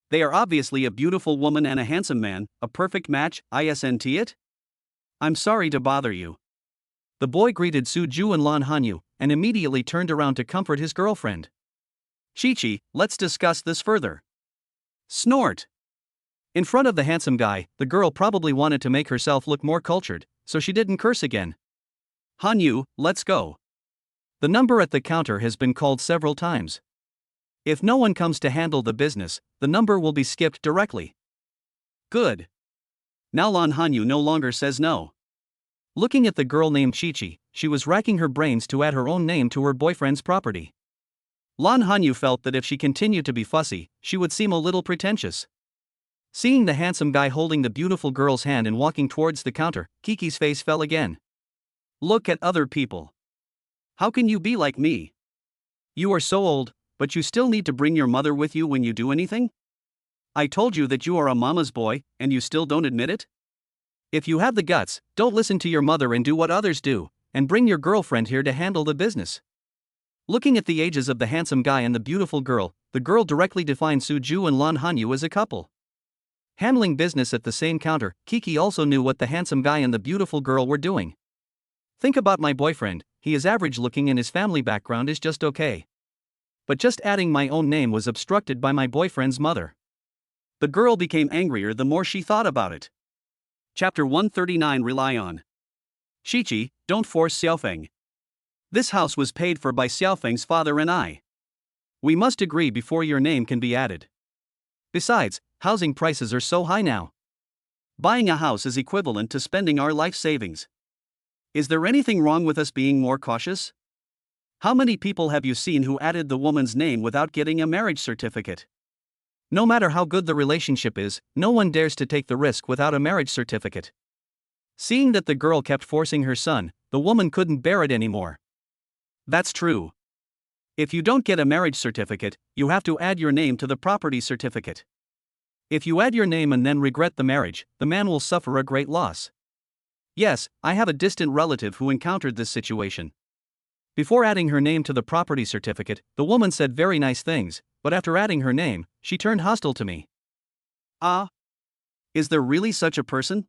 They are obviously a beautiful woman and a handsome man, a perfect match, isn't it? I'm sorry to bother you. The boy greeted Suju and Lan Hanyu, and immediately turned around to comfort his girlfriend. Chi-Chi, let's discuss this further. Snort. In front of the handsome guy, the girl probably wanted to make herself look more cultured, so she didn't curse again. Hanyu, let's go. The number at the counter has been called several times. If no one comes to handle the business, the number will be skipped directly. Good. Now Lan Hanyu no longer says no. Looking at the girl named Chi-Chi, she was racking her brains to add her own name to her boyfriend's property. Lan Hanyu felt that if she continued to be fussy, she would seem a little pretentious. Seeing the handsome guy holding the beautiful girl's hand and walking towards the counter, Kiki's face fell again. Look at other people. How can you be like me? You are so old, but you still need to bring your mother with you when you do anything? I told you that you are a mama's boy, and you still don't admit it? If you have the guts, don't listen to your mother and do what others do, and bring your girlfriend here to handle the business. Looking at the ages of the handsome guy and the beautiful girl, the girl directly defined Suju and Lan Hanyu as a couple. Handling business at the same counter, Kiki also knew what the handsome guy and the beautiful girl were doing. Think about my boyfriend, he is average looking and his family background is just okay. But just adding my own name was obstructed by my boyfriend's mother. The girl became angrier the more she thought about it. Chapter 139 Rely on. Chi-Chi, don't force Xiaofeng. This house was paid for by Xiaofeng's father and I. We must agree before your name can be added. Besides, housing prices are so high now. Buying a house is equivalent to spending our life savings. Is there anything wrong with us being more cautious? How many people have you seen who added the woman's name without getting a marriage certificate? No matter how good the relationship is, no one dares to take the risk without a marriage certificate. Seeing that the girl kept forcing her son, the woman couldn't bear it anymore. That's true. If you don't get a marriage certificate, you have to add your name to the property certificate. If you add your name and then regret the marriage, the man will suffer a great loss. Yes, I have a distant relative who encountered this situation. Before adding her name to the property certificate, the woman said very nice things, but after adding her name, she turned hostile to me. Ah? Is there really such a person?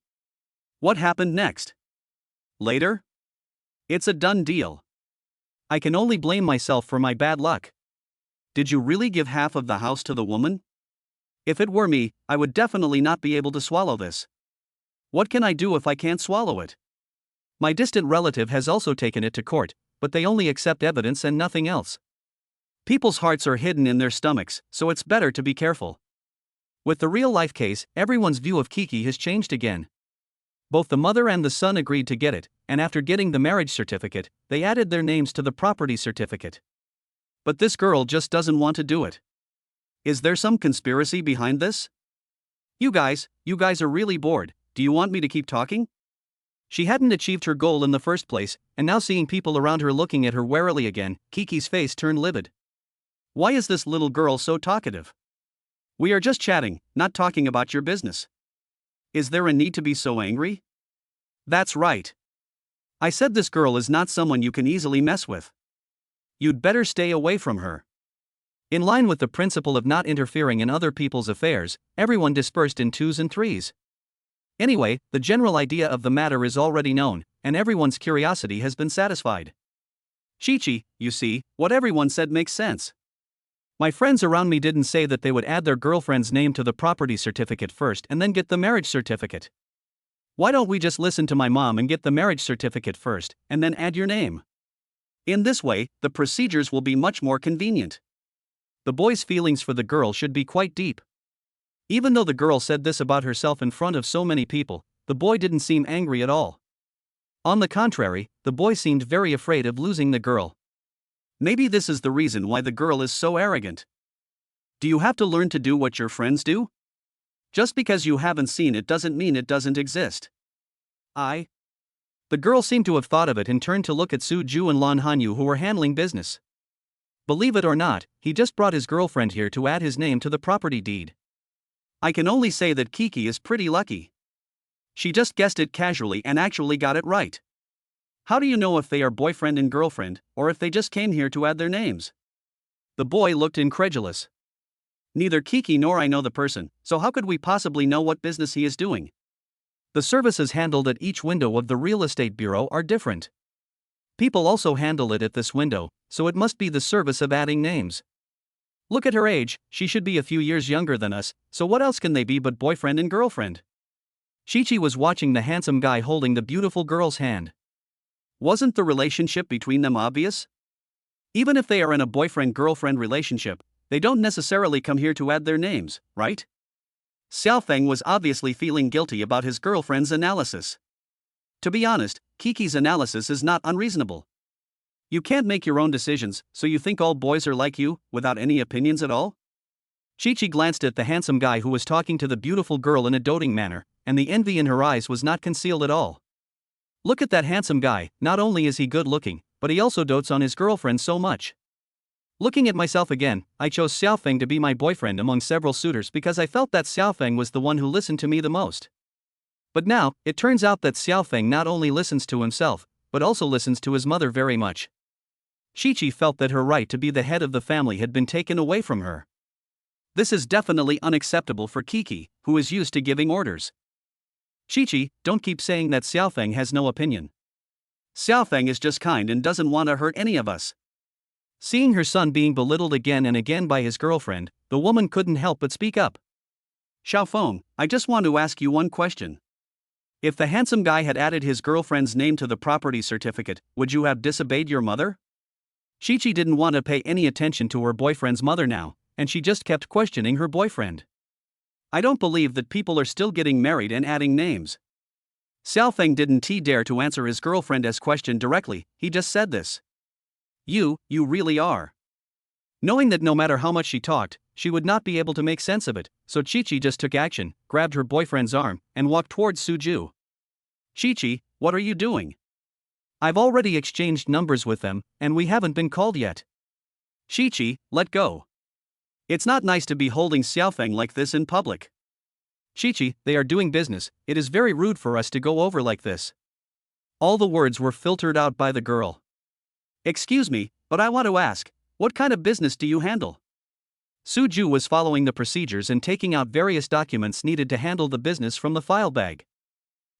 What happened next? Later? It's a done deal. I can only blame myself for my bad luck. Did you really give half of the house to the woman? If it were me, I would definitely not be able to swallow this. What can I do if I can't swallow it? My distant relative has also taken it to court, but they only accept evidence and nothing else. People's hearts are hidden in their stomachs, so it's better to be careful. With the real-life case, everyone's view of Kiki has changed again. Both the mother and the son agreed to get it, and after getting the marriage certificate, they added their names to the property certificate. But this girl just doesn't want to do it. Is there some conspiracy behind this? You guys are really bored. Do you want me to keep talking? She hadn't achieved her goal in the first place, and now seeing people around her looking at her warily again, Kiki's face turned livid. Why is this little girl so talkative? We are just chatting, not talking about your business. Is there a need to be so angry? That's right. I said this girl is not someone you can easily mess with. You'd better stay away from her. In line with the principle of not interfering in other people's affairs, everyone dispersed in twos and threes. Anyway, the general idea of the matter is already known, and everyone's curiosity has been satisfied. Chi-Chi, you see, what everyone said makes sense. My friends around me didn't say that they would add their girlfriend's name to the property certificate first and then get the marriage certificate. Why don't we just listen to my mom and get the marriage certificate first, and then add your name? In this way, the procedures will be much more convenient. The boy's feelings for the girl should be quite deep. Even though the girl said this about herself in front of so many people, the boy didn't seem angry at all. On the contrary, the boy seemed very afraid of losing the girl. Maybe this is the reason why the girl is so arrogant. Do you have to learn to do what your friends do? Just because you haven't seen it doesn't mean it doesn't exist. The girl seemed to have thought of it and turned to look at Su-ju and Lan Hanyu who were handling business. Believe it or not, he just brought his girlfriend here to add his name to the property deed. I can only say that Kiki is pretty lucky. She just guessed it casually and actually got it right. How do you know if they are boyfriend and girlfriend, or if they just came here to add their names? The boy looked incredulous. Neither Kiki nor I know the person, so how could we possibly know what business he is doing? The services handled at each window of the real estate bureau are different. People also handle it at this window, so it must be the service of adding names. Look at her age, she should be a few years younger than us, so what else can they be but boyfriend and girlfriend? Chi-Chi was watching the handsome guy holding the beautiful girl's hand. Wasn't the relationship between them obvious? Even if they are in a boyfriend-girlfriend relationship, they don't necessarily come here to add their names, right? Xiaofeng was obviously feeling guilty about his girlfriend's analysis. To be honest, Kiki's analysis is not unreasonable. You can't make your own decisions, so you think all boys are like you, without any opinions at all? Chi-Chi glanced at the handsome guy who was talking to the beautiful girl in a doting manner, and the envy in her eyes was not concealed at all. Look at that handsome guy, not only is he good looking, but he also dotes on his girlfriend so much. Looking at myself again, I chose Xiaofeng to be my boyfriend among several suitors because I felt that Xiaofeng was the one who listened to me the most. But now, it turns out that Xiaofeng not only listens to himself, but also listens to his mother very much. Chi-Chi felt that her right to be the head of the family had been taken away from her. This is definitely unacceptable for Kiki, who is used to giving orders. Chi-Chi, don't keep saying that Xiaofeng has no opinion. Xiaofeng is just kind and doesn't want to hurt any of us. Seeing her son being belittled again and again by his girlfriend, the woman couldn't help but speak up. Xiaofeng, I just want to ask you one question. If the handsome guy had added his girlfriend's name to the property certificate, would you have disobeyed your mother? Chi-Chi didn't want to pay any attention to her boyfriend's mother now, and she just kept questioning her boyfriend. I don't believe that people are still getting married and adding names. Xiaofeng didn't dare to answer his girlfriend's question directly, he just said this. You really are. Knowing that no matter how much she talked, she would not be able to make sense of it, so Chi-Chi just took action, grabbed her boyfriend's arm, and walked towards Su-ju. Chi-Chi, what are you doing? I've already exchanged numbers with them, and we haven't been called yet. Chi-Chi, let go. It's not nice to be holding Xiaofeng like this in public. Chi-Chi, they are doing business, it is very rude for us to go over like this. All the words were filtered out by the girl. Excuse me, but I want to ask, what kind of business do you handle? Su-ju was following the procedures and taking out various documents needed to handle the business from the file bag.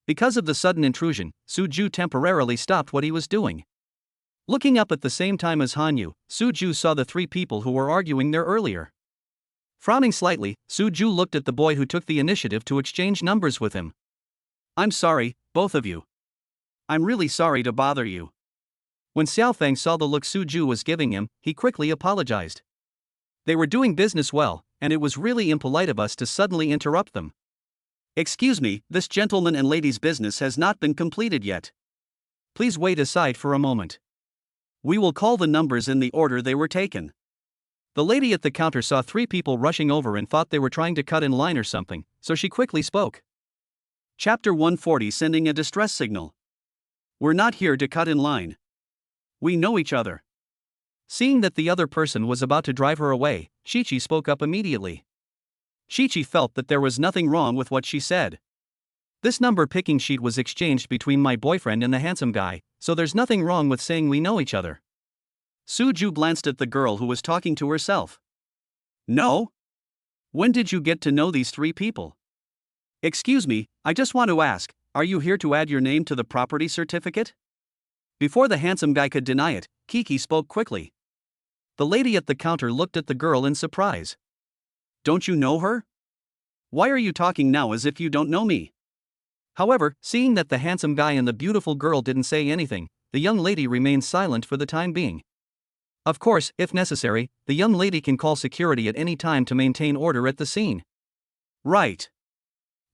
Because of the sudden intrusion, Su-ju temporarily stopped what he was doing. Looking up at the same time as Hanyu, Su-ju saw the three people who were arguing there earlier. Frowning slightly, Su-ju looked at the boy who took the initiative to exchange numbers with him. I'm sorry, both of you. I'm really sorry to bother you. When Xiaofeng saw the look Suju was giving him, he quickly apologized. They were doing business well, and it was really impolite of us to suddenly interrupt them. Excuse me, this gentleman and lady's business has not been completed yet. Please wait aside for a moment. We will call the numbers in the order they were taken. The lady at the counter saw 3 people rushing over and thought they were trying to cut in line or something, so she quickly spoke. Chapter 140, Sending a Distress Signal. We're not here to cut in line. We know each other. Seeing that the other person was about to drive her away, Shichi spoke up immediately. Shichi felt that there was nothing wrong with what she said. This number picking sheet was exchanged between my boyfriend and the handsome guy, so there's nothing wrong with saying we know each other. Suju glanced at the girl who was talking to herself. No? When did you get to know these 3 people? Excuse me, I just want to ask, are you here to add your name to the property certificate? Before the handsome guy could deny it, Kiki spoke quickly. The lady at the counter looked at the girl in surprise. Don't you know her? Why are you talking now as if you don't know me? However, seeing that the handsome guy and the beautiful girl didn't say anything, the young lady remained silent for the time being. Of course, if necessary, the young lady can call security at any time to maintain order at the scene. Right.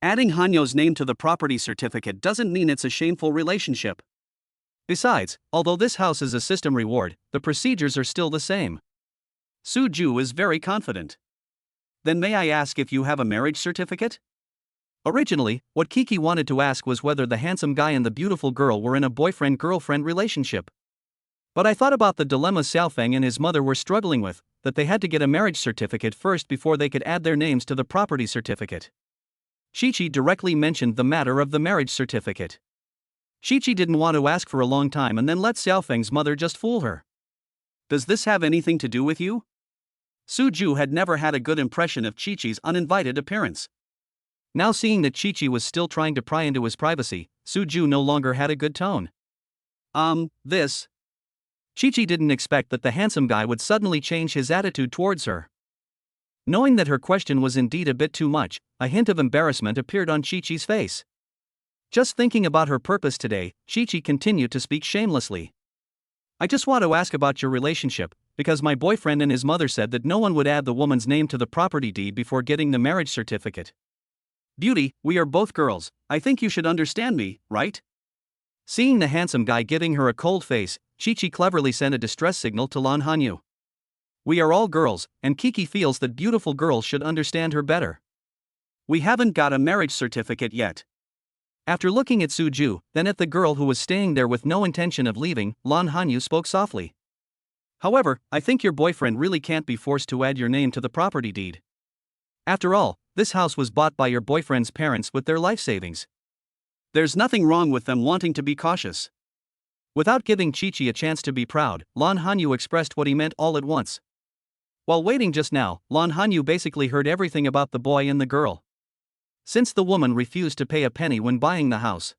Adding Hanyo's name to the property certificate doesn't mean it's a shameful relationship. Besides, although this house is a system reward, the procedures are still the same. Suju is very confident. Then may I ask if you have a marriage certificate? Originally, what Kiki wanted to ask was whether the handsome guy and the beautiful girl were in a boyfriend-girlfriend relationship. But I thought about the dilemma Xiaofeng and his mother were struggling with, that they had to get a marriage certificate first before they could add their names to the property certificate. Shichi directly mentioned the matter of the marriage certificate. Shichi didn't want to ask for a long time and then let Xiaofeng's mother just fool her. Does this have anything to do with you? Suju had never had a good impression of Chi-Chi's uninvited appearance. Now seeing that Chi-Chi was still trying to pry into his privacy, Suju no longer had a good tone. This. Chi-Chi didn't expect that the handsome guy would suddenly change his attitude towards her. Knowing that her question was indeed a bit too much, a hint of embarrassment appeared on Chi-Chi's face. Just thinking about her purpose today, Chi-Chi continued to speak shamelessly. I just want to ask about your relationship, because my boyfriend and his mother said that no one would add the woman's name to the property deed before getting the marriage certificate. Beauty, we are both girls, I think you should understand me, right? Seeing the handsome guy giving her a cold face, Chi-Chi cleverly sent a distress signal to Lan Hanyu. We are all girls, and Kiki feels that beautiful girls should understand her better. We haven't got a marriage certificate yet. After looking at Suju, then at the girl who was staying there with no intention of leaving, Lan Hanyu spoke softly. However, I think your boyfriend really can't be forced to add your name to the property deed. After all, this house was bought by your boyfriend's parents with their life savings. There's nothing wrong with them wanting to be cautious. Without giving Chi-Chi a chance to be proud, Lan Hanyu expressed what he meant all at once. While waiting just now, Lan Hanyu basically heard everything about the boy and the girl. Since the woman refused to pay a penny when buying the house.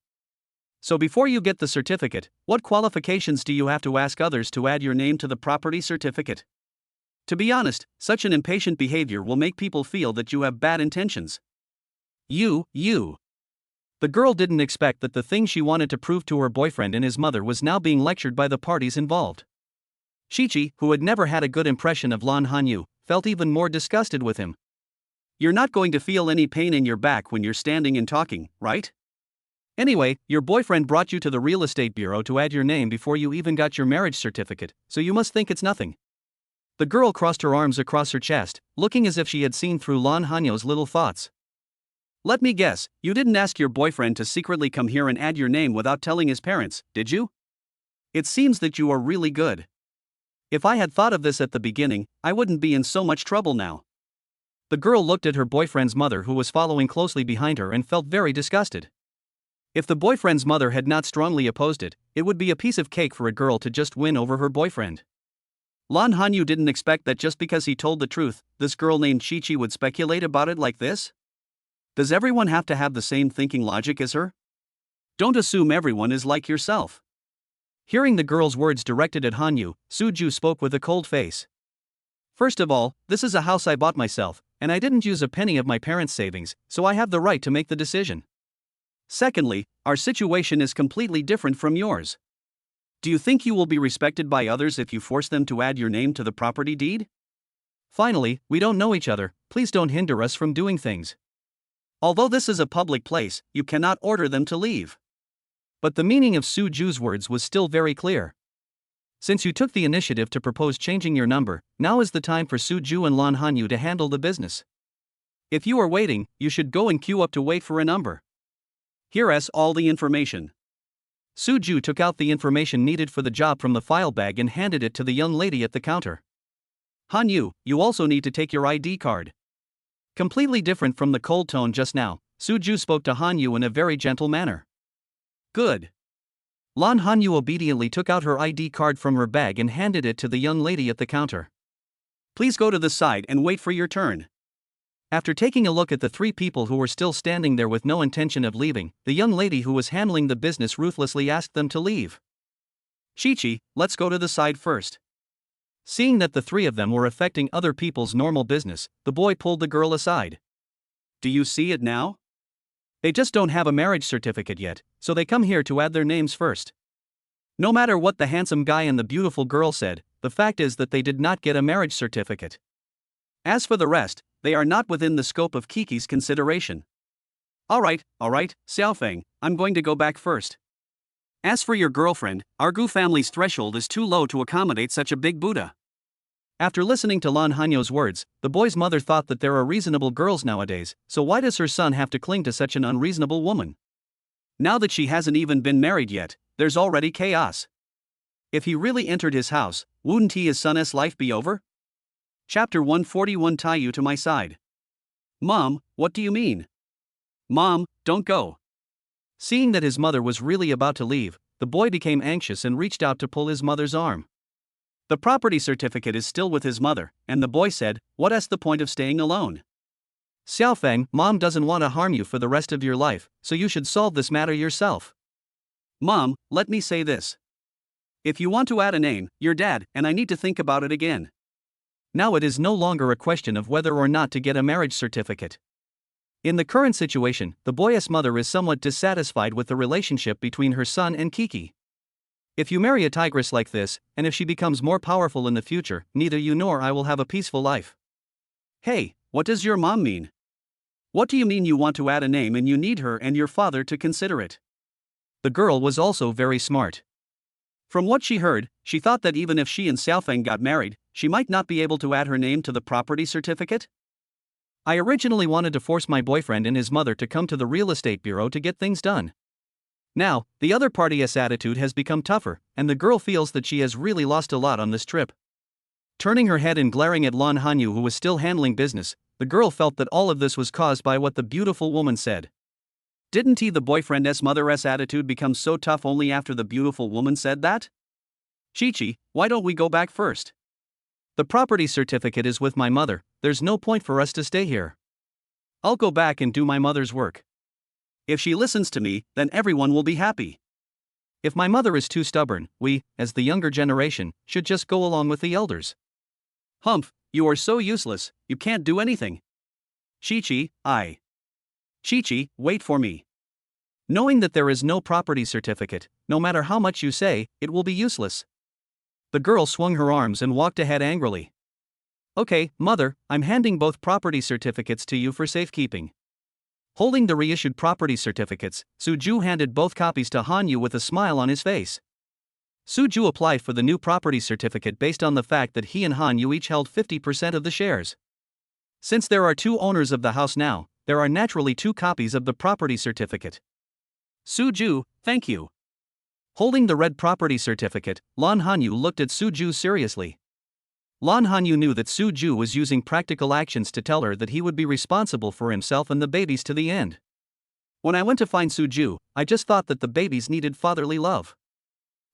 So before you get the certificate, what qualifications do you have to ask others to add your name to the property certificate? To be honest, such an impatient behavior will make people feel that you have bad intentions. You. The girl didn't expect that the thing she wanted to prove to her boyfriend and his mother was now being lectured by the parties involved. Chi-Chi, who had never had a good impression of Lan Hanyu, felt even more disgusted with him. You're not going to feel any pain in your back when you're standing and talking, right? Anyway, your boyfriend brought you to the real estate bureau to add your name before you even got your marriage certificate, so you must think it's nothing. The girl crossed her arms across her chest, looking as if she had seen through Lan Hanyu's little thoughts. Let me guess, you didn't ask your boyfriend to secretly come here and add your name without telling his parents, did you? It seems that you are really good. If I had thought of this at the beginning, I wouldn't be in so much trouble now. The girl looked at her boyfriend's mother who was following closely behind her and felt very disgusted. If the boyfriend's mother had not strongly opposed it, it would be a piece of cake for a girl to just win over her boyfriend. Lan Hanyu didn't expect that just because he told the truth, this girl named Chi-Chi would speculate about it like this? Does everyone have to have the same thinking logic as her? Don't assume everyone is like yourself. Hearing the girl's words directed at Hanyu, Suju spoke with a cold face. First of all, this is a house I bought myself, and I didn't use a penny of my parents' savings, so I have the right to make the decision. Secondly, our situation is completely different from yours. Do you think you will be respected by others if you force them to add your name to the property deed? Finally, we don't know each other, please don't hinder us from doing things. Although this is a public place, you cannot order them to leave. But the meaning of Suju's words was still very clear. Since you took the initiative to propose changing your number, now is the time for Suju and Lan Hanyu to handle the business. If you are waiting, you should go and queue up to wait for a number. Here's all the information. Suju took out the information needed for the job from the file bag and handed it to the young lady at the counter. Hanyu, you also need to take your ID card. Completely different from the cold tone just now, Suju spoke to Hanyu in a very gentle manner. Good. Lan Hanyu obediently took out her ID card from her bag and handed it to the young lady at the counter. Please go to the side and wait for your turn. After taking a look at the three people who were still standing there with no intention of leaving, the young lady who was handling the business ruthlessly asked them to leave. Chichi, let's go to the side first. Seeing that the three of them were affecting other people's normal business, the boy pulled the girl aside. Do you see it now? They just don't have a marriage certificate yet, so they come here to add their names first. No matter what the handsome guy and the beautiful girl said, the fact is that they did not get a marriage certificate. As for the rest, they are not within the scope of Kiki's consideration. Alright, Xiaofeng, I'm going to go back first. As for your girlfriend, our Gu family's threshold is too low to accommodate such a big Buddha. After listening to Lan Hanyu's words, the boy's mother thought that there are reasonable girls nowadays, so why does her son have to cling to such an unreasonable woman? Now that she hasn't even been married yet, there's already chaos. If he really entered his house, wouldn't his son's life be over? Chapter 141. Tie you to my side. Mom, what do you mean? Mom, don't go. Seeing that his mother was really about to leave, the boy became anxious and reached out to pull his mother's arm. The property certificate is still with his mother, and the boy said, what's the point of staying alone? Xiaofeng, Mom doesn't want to harm you for the rest of your life, so you should solve this matter yourself. Mom, let me say this. If you want to add a name, your dad, and I need to think about it again. Now it is no longer a question of whether or not to get a marriage certificate. In the current situation, the boy's mother is somewhat dissatisfied with the relationship between her son and Kiki. If you marry a tigress like this, and if she becomes more powerful in the future, neither you nor I will have a peaceful life. Hey, what does your mom mean? What do you mean you want to add a name and you need her and your father to consider it? The girl was also very smart. From what she heard, she thought that even if she and Xiaofeng got married, she might not be able to add her name to the property certificate? I originally wanted to force my boyfriend and his mother to come to the real estate bureau to get things done. Now, the other party's attitude has become tougher, and the girl feels that she has really lost a lot on this trip. Turning her head and glaring at Lan Hanyu, who was still handling business, the girl felt that all of this was caused by what the beautiful woman said. Didn't the boyfriend's mother's attitude become so tough only after the beautiful woman said that? Chichi, why don't we go back first? The property certificate is with my mother, there's no point for us to stay here. I'll go back and do my mother's work. If she listens to me, then everyone will be happy. If my mother is too stubborn, we, as the younger generation, should just go along with the elders. Humph, you are so useless, you can't do anything. Chichi, wait for me. Knowing that there is no property certificate, no matter how much you say, it will be useless. The girl swung her arms and walked ahead angrily. Okay, mother, I'm handing both property certificates to you for safekeeping. Holding the reissued property certificates, Suju handed both copies to Hanyu with a smile on his face. Suju applied for the new property certificate based on the fact that he and Hanyu each held 50% of the shares. Since there are two owners of the house now, there are naturally two copies of the property certificate. Suju, thank you. Holding the red property certificate, Lan Hanyu looked at Suju seriously. Lan Hanyu knew that Suju was using practical actions to tell her that he would be responsible for himself and the babies to the end. When I went to find Suju, I just thought that the babies needed fatherly love.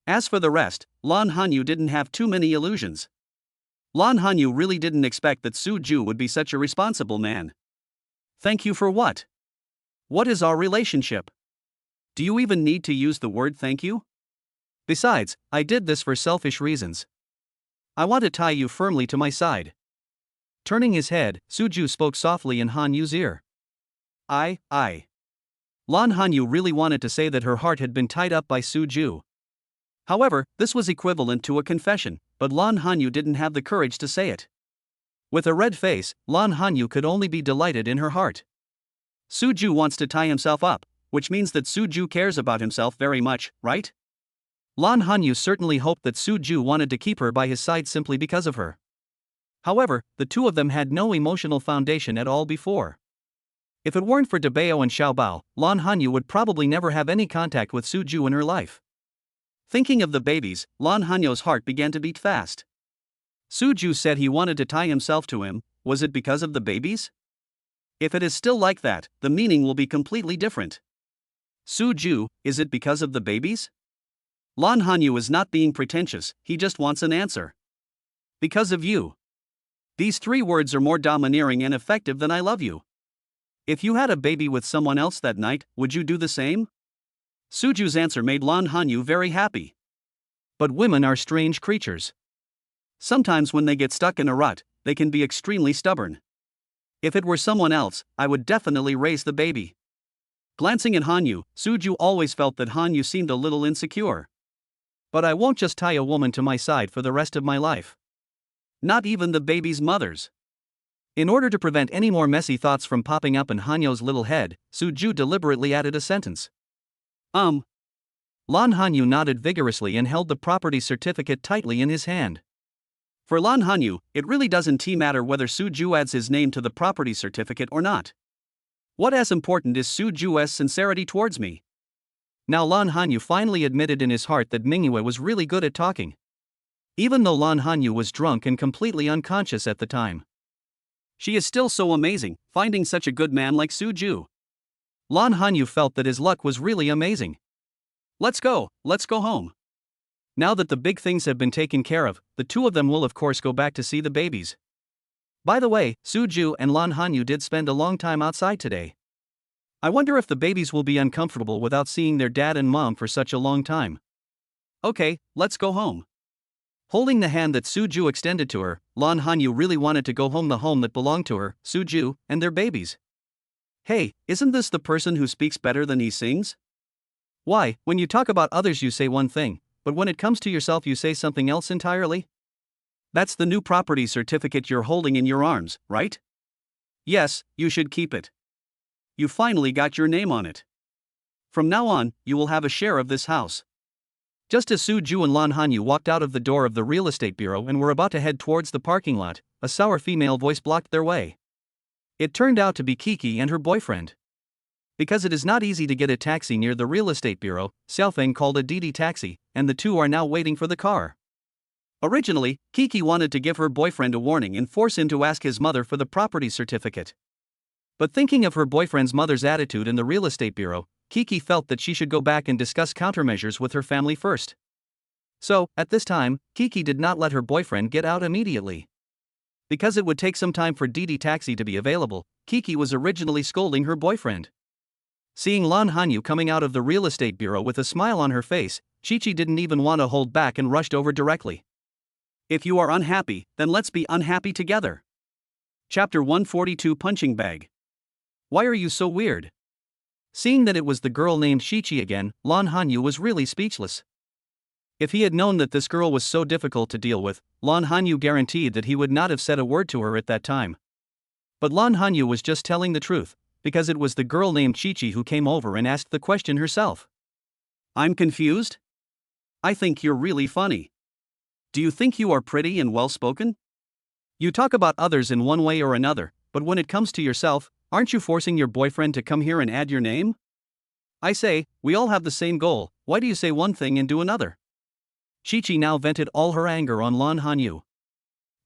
As for the rest, Lan Hanyu didn't have too many illusions. Lan Hanyu really didn't expect that Suju would be such a responsible man. Thank you for what? What is our relationship? Do you even need to use the word thank you? Besides, I did this for selfish reasons. I want to tie you firmly to my side. Turning his head, Suju spoke softly in Hanyu's ear. I. Lan Hanyu really wanted to say that her heart had been tied up by Suju. However, this was equivalent to a confession, but Lan Hanyu didn't have the courage to say it. With a red face, Lan Hanyu could only be delighted in her heart. Suju wants to tie himself up, which means that Suju cares about himself very much, right? Lan Hanyu certainly hoped that Suju wanted to keep her by his side simply because of her. However, the two of them had no emotional foundation at all before. If it weren't for Dabeo and Xiaobao, Lan Hanyu would probably never have any contact with Suju in her life. Thinking of the babies, Lan Hanyu's heart began to beat fast. Suju said he wanted to tie himself to him. Was it because of the babies? If it is still like that, the meaning will be completely different. Suju, is it because of the babies? Lan Hanyu is not being pretentious, he just wants an answer. Because of you. These three words are more domineering and effective than I love you. If you had a baby with someone else that night, would you do the same? Suju's answer made Lan Hanyu very happy. But women are strange creatures. Sometimes when they get stuck in a rut, they can be extremely stubborn. If it were someone else, I would definitely raise the baby. Glancing at Hanyu, Suju always felt that Hanyu seemed a little insecure. But I won't just tie a woman to my side for the rest of my life. Not even the baby's mothers. In order to prevent any more messy thoughts from popping up in Hanyu's little head, Suju deliberately added a sentence. Lan Hanyu nodded vigorously and held the property certificate tightly in his hand. For Lan Hanyu, it really doesn't matter whether Suju adds his name to the property certificate or not. What is important is Suju's sincerity towards me. Now Lan Hanyu finally admitted in his heart that Mingyue was really good at talking. Even though Lan Hanyu was drunk and completely unconscious at the time. She is still so amazing, finding such a good man like Suju. Lan Hanyu felt that his luck was really amazing. Let's go home. Now that the big things have been taken care of, the two of them will of course go back to see the babies. By the way, Suju and Lan Hanyu did spend a long time outside today. I wonder if the babies will be uncomfortable without seeing their dad and mom for such a long time. Okay, let's go home. Holding the hand that Suju extended to her, Lan Hanyu really wanted to go home, the home that belonged to her, Suju, and their babies. Hey, isn't this the person who speaks better than he sings? Why, when you talk about others you say one thing, but when it comes to yourself you say something else entirely? That's the new property certificate you're holding in your arms, right? Yes, you should keep it. You finally got your name on it. From now on, you will have a share of this house. Just as Suju and Lan Hanyu walked out of the door of the real estate bureau and were about to head towards the parking lot, a sour female voice blocked their way. It turned out to be Kiki and her boyfriend. Because it is not easy to get a taxi near the real estate bureau, Xiaofeng called a Didi taxi, and the two are now waiting for the car. Originally, Kiki wanted to give her boyfriend a warning and force him to ask his mother for the property certificate. But thinking of her boyfriend's mother's attitude in the real estate bureau, Kiki felt that she should go back and discuss countermeasures with her family first. So, at this time, Kiki did not let her boyfriend get out immediately. Because it would take some time for Didi taxi to be available, Kiki was originally scolding her boyfriend. Seeing Lan Hanyu coming out of the real estate bureau with a smile on her face, Chi-Chi didn't even want to hold back and rushed over directly. If you are unhappy, then let's be unhappy together. Chapter 142 Punching Bag. Why are you so weird? Seeing that it was the girl named Chi-Chi again, Lan Hanyu was really speechless. If he had known that this girl was so difficult to deal with, Lan Hanyu guaranteed that he would not have said a word to her at that time. But Lan Hanyu was just telling the truth, because it was the girl named Chi-Chi who came over and asked the question herself. I'm confused? I think you're really funny. Do you think you are pretty and well-spoken? You talk about others in one way or another, but when it comes to yourself, aren't you forcing your boyfriend to come here and add your name? I say, we all have the same goal, why do you say one thing and do another? Chi-Chi now vented all her anger on Lan Hanyu.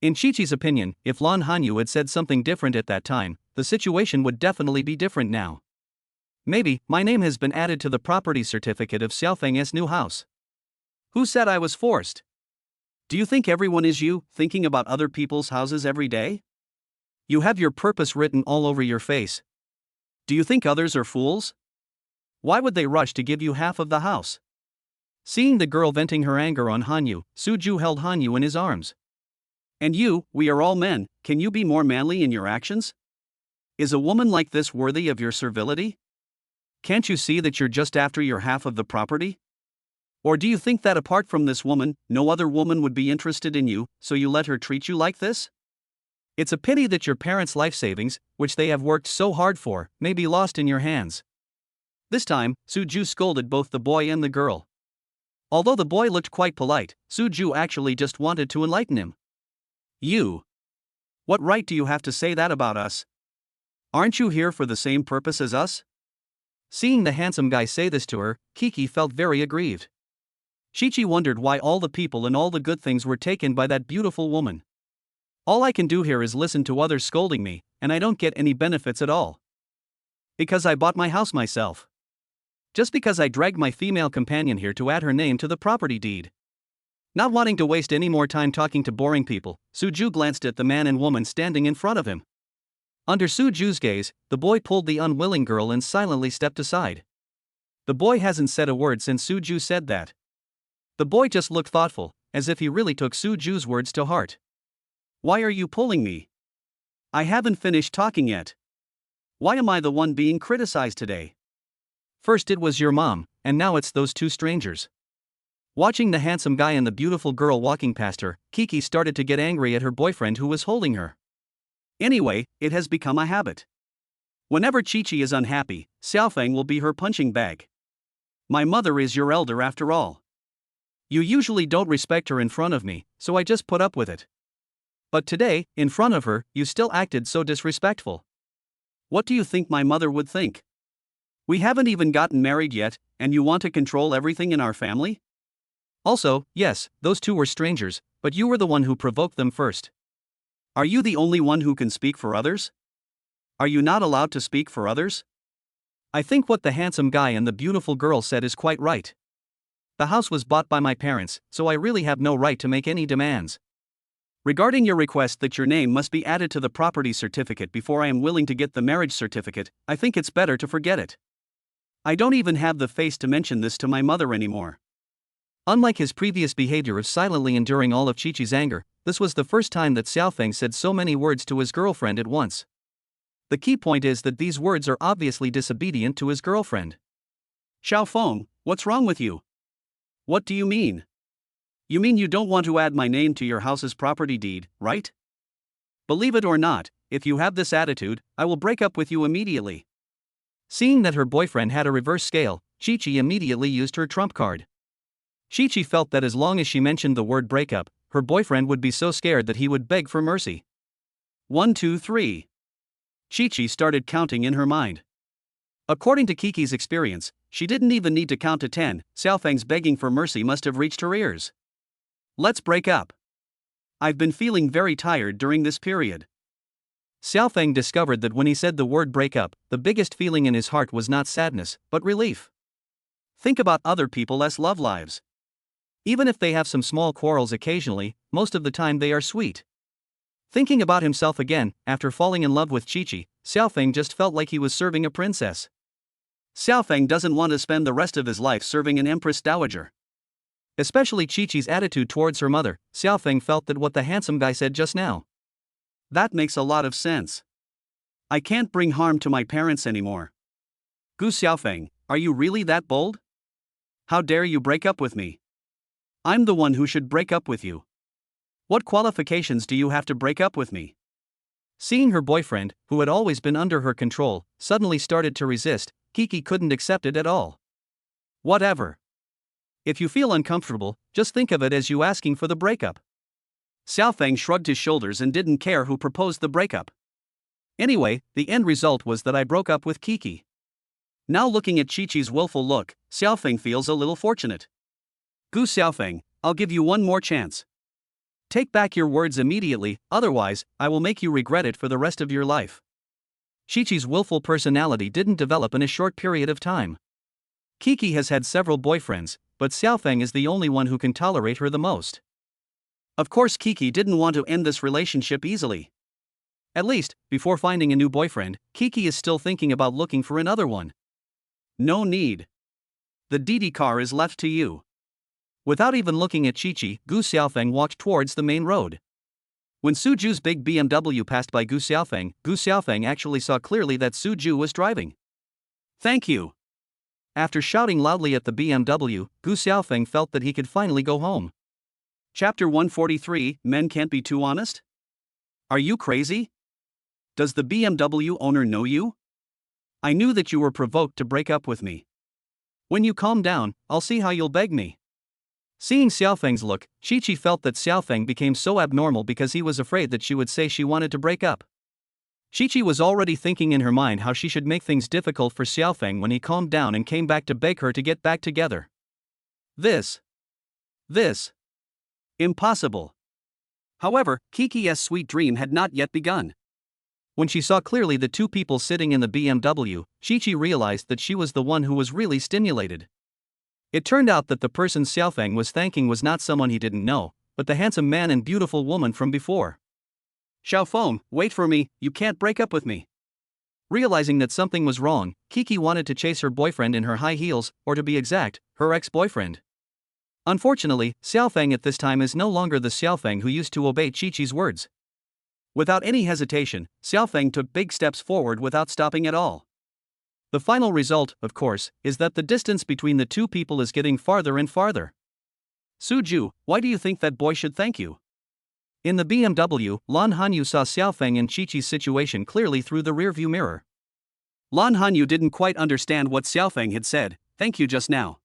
In Chi-Chi's opinion, if Lan Hanyu had said something different at that time, the situation would definitely be different now. Maybe, my name has been added to the property certificate of Xiaofeng's new house. Who said I was forced? Do you think everyone is you, thinking about other people's houses every day? You have your purpose written all over your face. Do you think others are fools? Why would they rush to give you half of the house? Seeing the girl venting her anger on Hanyu, Suju held Hanyu in his arms. And you, we are all men, can you be more manly in your actions? Is a woman like this worthy of your servility? Can't you see that you're just after your half of the property? Or do you think that apart from this woman, no other woman would be interested in you, so you let her treat you like this? It's a pity that your parents' life savings, which they have worked so hard for, may be lost in your hands. This time, Suju scolded both the boy and the girl. Although the boy looked quite polite, Suju actually just wanted to enlighten him. You. What right do you have to say that about us? Aren't you here for the same purpose as us? Seeing the handsome guy say this to her, Kiki felt very aggrieved. Chichi wondered why all the people and all the good things were taken by that beautiful woman. All I can do here is listen to others scolding me, and I don't get any benefits at all. Because I bought my house myself. Just because I dragged my female companion here to add her name to the property deed. Not wanting to waste any more time talking to boring people, Suju glanced at the man and woman standing in front of him. Under Suju's gaze, the boy pulled the unwilling girl and silently stepped aside. The boy hasn't said a word since Suju said that. The boy just looked thoughtful, as if he really took Suju's words to heart. Why are you pulling me? I haven't finished talking yet. Why am I the one being criticized today? First it was your mom, and now it's those two strangers. Watching the handsome guy and the beautiful girl walking past her, Kiki started to get angry at her boyfriend who was holding her. Anyway, it has become a habit. Whenever Chi-Chi is unhappy, Xiaofeng will be her punching bag. My mother is your elder after all. You usually don't respect her in front of me, so I just put up with it. But today, in front of her, you still acted so disrespectful. What do you think my mother would think? We haven't even gotten married yet, and you want to control everything in our family? Also, yes, those two were strangers, but you were the one who provoked them first. Are you the only one who can speak for others? Are you not allowed to speak for others? I think what the handsome guy and the beautiful girl said is quite right. The house was bought by my parents, so I really have no right to make any demands. Regarding your request that your name must be added to the property certificate before I am willing to get the marriage certificate, I think it's better to forget it. I don't even have the face to mention this to my mother anymore. Unlike his previous behavior of silently enduring all of Chi-Chi's anger, this was the first time that Xiaofeng said so many words to his girlfriend at once. The key point is that these words are obviously disobedient to his girlfriend. Xiaofeng, what's wrong with you? What do you mean? You mean you don't want to add my name to your house's property deed, right? Believe it or not, if you have this attitude, I will break up with you immediately. Seeing that her boyfriend had a reverse scale, Chi-Chi immediately used her trump card. Chi-Chi felt that as long as she mentioned the word breakup, her boyfriend would be so scared that he would beg for mercy. 1, 2, 3. Chi-Chi started counting in her mind. According to Kiki's experience, she didn't even need to count to 10, Xiaofeng's begging for mercy must have reached her ears. Let's break up. I've been feeling very tired during this period. Xiaofeng discovered that when he said the word breakup, the biggest feeling in his heart was not sadness, but relief. Think about other people's love lives. Even if they have some small quarrels occasionally, most of the time they are sweet. Thinking about himself again, after falling in love with Chi-Chi, Xiaofeng just felt like he was serving a princess. Xiaofeng doesn't want to spend the rest of his life serving an empress dowager. Especially Chi-Chi's attitude towards her mother, Xiaofeng felt that what the handsome guy said just now. That makes a lot of sense. I can't bring harm to my parents anymore. Gu Xiaofeng, are you really that bold? How dare you break up with me? I'm the one who should break up with you. What qualifications do you have to break up with me? Seeing her boyfriend, who had always been under her control, suddenly started to resist, Kiki couldn't accept it at all. Whatever. If you feel uncomfortable, just think of it as you asking for the breakup. Xiaofeng shrugged his shoulders and didn't care who proposed the breakup. Anyway, the end result was that I broke up with Kiki. Now looking at Chi-Chi's willful look, Xiaofeng feels a little fortunate. Gu Xiaofeng, I'll give you one more chance. Take back your words immediately, otherwise, I will make you regret it for the rest of your life. Chi-Chi's willful personality didn't develop in a short period of time. Kiki has had several boyfriends, but Xiaofeng is the only one who can tolerate her the most. Of course Kiki didn't want to end this relationship easily. At least, before finding a new boyfriend, Kiki is still thinking about looking for another one. No need. The Didi car is left to you. Without even looking at Chi-Chi, Gu Xiaofeng walked towards the main road. When Suju's big BMW passed by Gu Xiaofeng actually saw clearly that Suju was driving. Thank you. After shouting loudly at the BMW, Gu Xiaofeng felt that he could finally go home. Chapter 143, Men Can't Be Too Honest? Are you crazy? Does the BMW owner know you? I knew that you were provoked to break up with me. When you calm down, I'll see how you'll beg me. Seeing Xiaofeng's look, Chi-Chi felt that Xiaofeng became so abnormal because he was afraid that she would say she wanted to break up. Chi-Chi was already thinking in her mind how she should make things difficult for Xiaofeng when he calmed down and came back to beg her to get back together. This. Impossible. However, Kiki's sweet dream had not yet begun. When she saw clearly the two people sitting in the BMW, Chi-Chi realized that she was the one who was really stimulated. It turned out that the person Xiaofeng was thanking was not someone he didn't know, but the handsome man and beautiful woman from before. Xiaofeng, wait for me, you can't break up with me. Realizing that something was wrong, Kiki wanted to chase her boyfriend in her high heels, or to be exact, her ex-boyfriend. Unfortunately, Xiaofeng at this time is no longer the Xiaofeng who used to obey Chi-Chi's words. Without any hesitation, Xiaofeng took big steps forward without stopping at all. The final result, of course, is that the distance between the two people is getting farther and farther. Suju, why do you think that boy should thank you? In the BMW, Lan Hanyu saw Xiaofeng and Chi-Chi's situation clearly through the rearview mirror. Lan Hanyu didn't quite understand what Xiaofeng had said, thank you just now.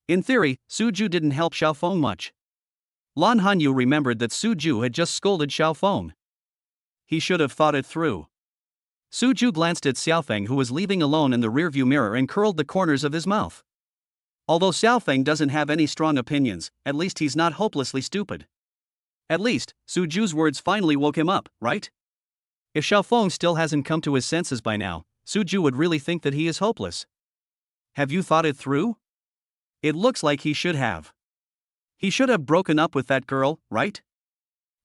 In theory, Suju didn't help Xiaofeng much. Lan Hanyu remembered that Suju had just scolded Xiaofeng. He should have thought it through. Suju glanced at Xiaofeng, who was leaving alone in the rearview mirror, and curled the corners of his mouth. Although Xiaofeng doesn't have any strong opinions, at least he's not hopelessly stupid. At least, Suju's words finally woke him up, right? If Xiaofeng still hasn't come to his senses by now, Suju would really think that he is hopeless. Have you thought it through? It looks like he should have. He should have broken up with that girl, right?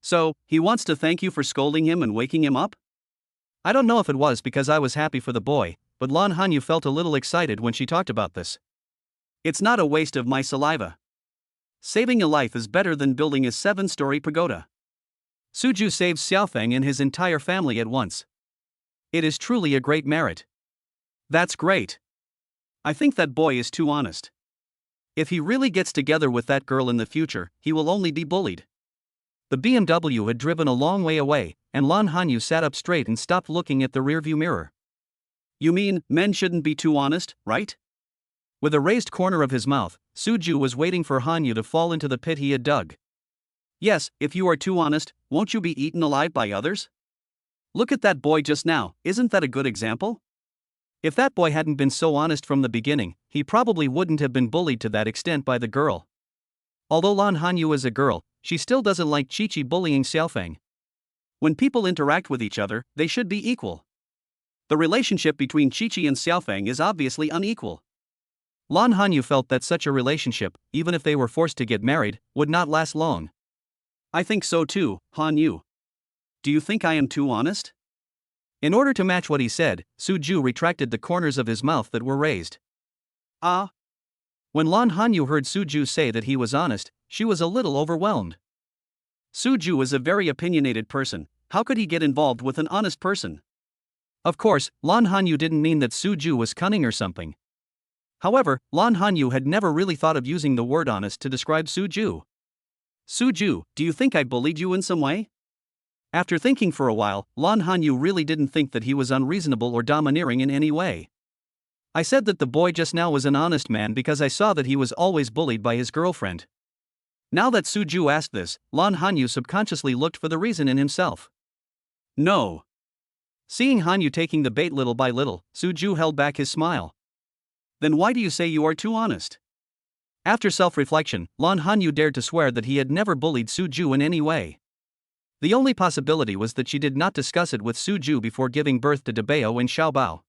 So, he wants to thank you for scolding him and waking him up? I don't know if it was because I was happy for the boy, but Lan Hanyu felt a little excited when she talked about this. It's not a waste of my saliva. Saving a life is better than building a 7-story pagoda. Suju saves Xiaofeng and his entire family at once. It is truly a great merit. That's great. I think that boy is too honest. If he really gets together with that girl in the future, he will only be bullied. The BMW had driven a long way away, and Lan Hanyu sat up straight and stopped looking at the rearview mirror. You mean, men shouldn't be too honest, right? With a raised corner of his mouth, Suju was waiting for Hanyu to fall into the pit he had dug. Yes, if you are too honest, won't you be eaten alive by others? Look at that boy just now, isn't that a good example? If that boy hadn't been so honest from the beginning, he probably wouldn't have been bullied to that extent by the girl. Although Lan Hanyu is a girl, she still doesn't like Chi-Chi bullying Xiaofeng. When people interact with each other, they should be equal. The relationship between Chi-Chi and Xiaofeng is obviously unequal. Lan Hanyu felt that such a relationship, even if they were forced to get married, would not last long. I think so too, Hanyu. Do you think I am too honest? In order to match what he said, Suju retracted the corners of his mouth that were raised. Ah. When Lan Hanyu heard Suju say that he was honest, she was a little overwhelmed. Suju is a very opinionated person, how could he get involved with an honest person? Of course, Lan Hanyu didn't mean that Suju was cunning or something. However, Lan Hanyu had never really thought of using the word honest to describe Suju. Suju, do you think I bullied you in some way? After thinking for a while, Lan Hanyu really didn't think that he was unreasonable or domineering in any way. I said that the boy just now was an honest man because I saw that he was always bullied by his girlfriend. Now that Suju asked this, Lan Hanyu subconsciously looked for the reason in himself. No. Seeing Hanyu taking the bait little by little, Suju held back his smile. Then why do you say you are too honest? After self-reflection, Lan Hanyu dared to swear that he had never bullied Suju in any way. The only possibility was that she did not discuss it with Suju before giving birth to Dabeo and Xiaobao.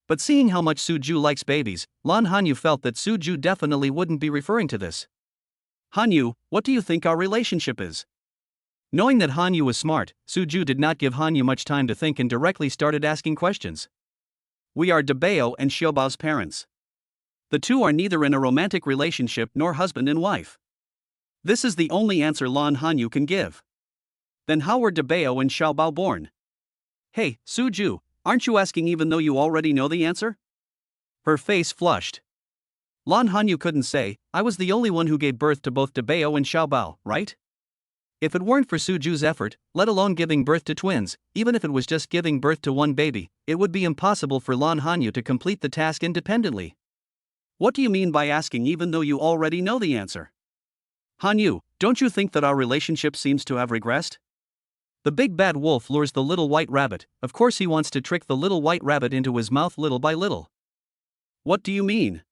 But seeing how much Suju likes babies, Lan Hanyu felt that Suju definitely wouldn't be referring to this. Hanyu, what do you think our relationship is? Knowing that Hanyu was smart, Suju did not give Hanyu much time to think and directly started asking questions. We are Dabeo and Xiaobao's parents. The two are neither in a romantic relationship nor husband and wife. This is the only answer Lan Hanyu can give. Then how were Dabeo and Xiaobao born? Hey, Suju, aren't you asking even though you already know the answer? Her face flushed. Lan Hanyu couldn't say, I was the only one who gave birth to both Dabeo and Xiaobao, right? If it weren't for Suju's effort, let alone giving birth to twins, even if it was just giving birth to one baby, it would be impossible for Lan Hanyu to complete the task independently. What do you mean by asking even though you already know the answer? Hanyu, don't you think that our relationship seems to have regressed? The big bad wolf lures the little white rabbit. Of course he wants to trick the little white rabbit into his mouth little by little. What do you mean?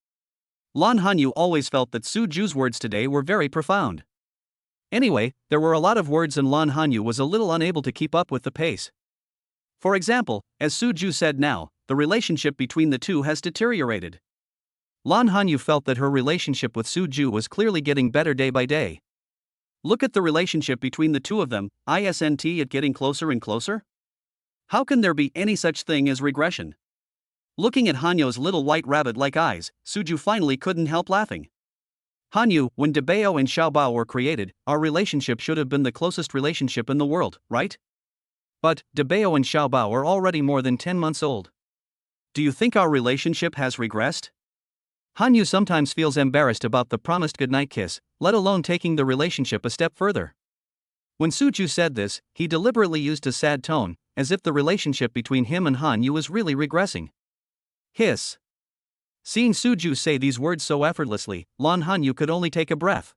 Lan Hanyu always felt that Suju's words today were very profound. Anyway, there were a lot of words and Lan Hanyu was a little unable to keep up with the pace. For example, as Suju said now, the relationship between the two has deteriorated. Lan Hanyu felt that her relationship with Suju was clearly getting better day by day. Look at the relationship between the two of them, isn't it getting closer and closer? How can there be any such thing as regression? Looking at Hanyu's little white rabbit-like eyes, Suju finally couldn't help laughing. Hanyu, when Dabeo and Xiaobao were created, our relationship should have been the closest relationship in the world, right? But, Dabeo and Xiaobao are already more than 10 months old. Do you think our relationship has regressed? Hanyu sometimes feels embarrassed about the promised goodnight kiss, let alone taking the relationship a step further. When Suju said this, he deliberately used a sad tone, as if the relationship between him and Hanyu was really regressing. Hiss. Seeing Suju say these words so effortlessly, Lan Hanyu could only take a breath.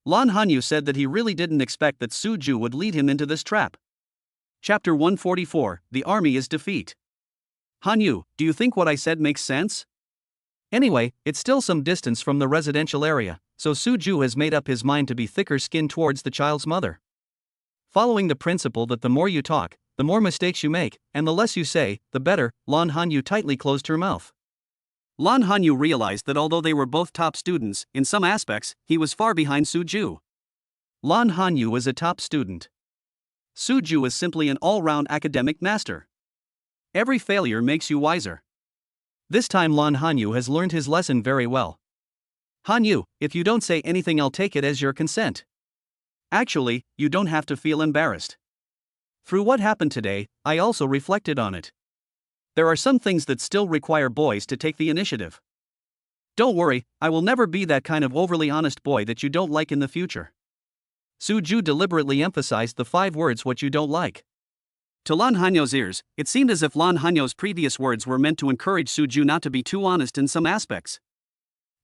Lan Hanyu said that he really didn't expect that Suju would lead him into this trap. Chapter 144, The Army is Defeat. Hanyu, do you think what I said makes sense? Anyway, it's still some distance from the residential area, so Suju has made up his mind to be thicker skinned towards the child's mother. Following the principle that the more you talk, the more mistakes you make, and the less you say, the better, Lan Hanyu tightly closed her mouth. Lan Hanyu realized that although they were both top students, in some aspects, he was far behind Suju. Lan Hanyu was a top student. Suju is simply an all-round academic master. Every failure makes you wiser. This time Lan Hanyu has learned his lesson very well. Hanyu, if you don't say anything I'll take it as your consent. Actually, you don't have to feel embarrassed. Through what happened today, I also reflected on it. There are some things that still require boys to take the initiative. Don't worry, I will never be that kind of overly honest boy that you don't like in the future. Suju deliberately emphasized the 5 words what you don't like. To Lan Hanyu's ears, it seemed as if Lan Hanyu's previous words were meant to encourage Suju not to be too honest in some aspects.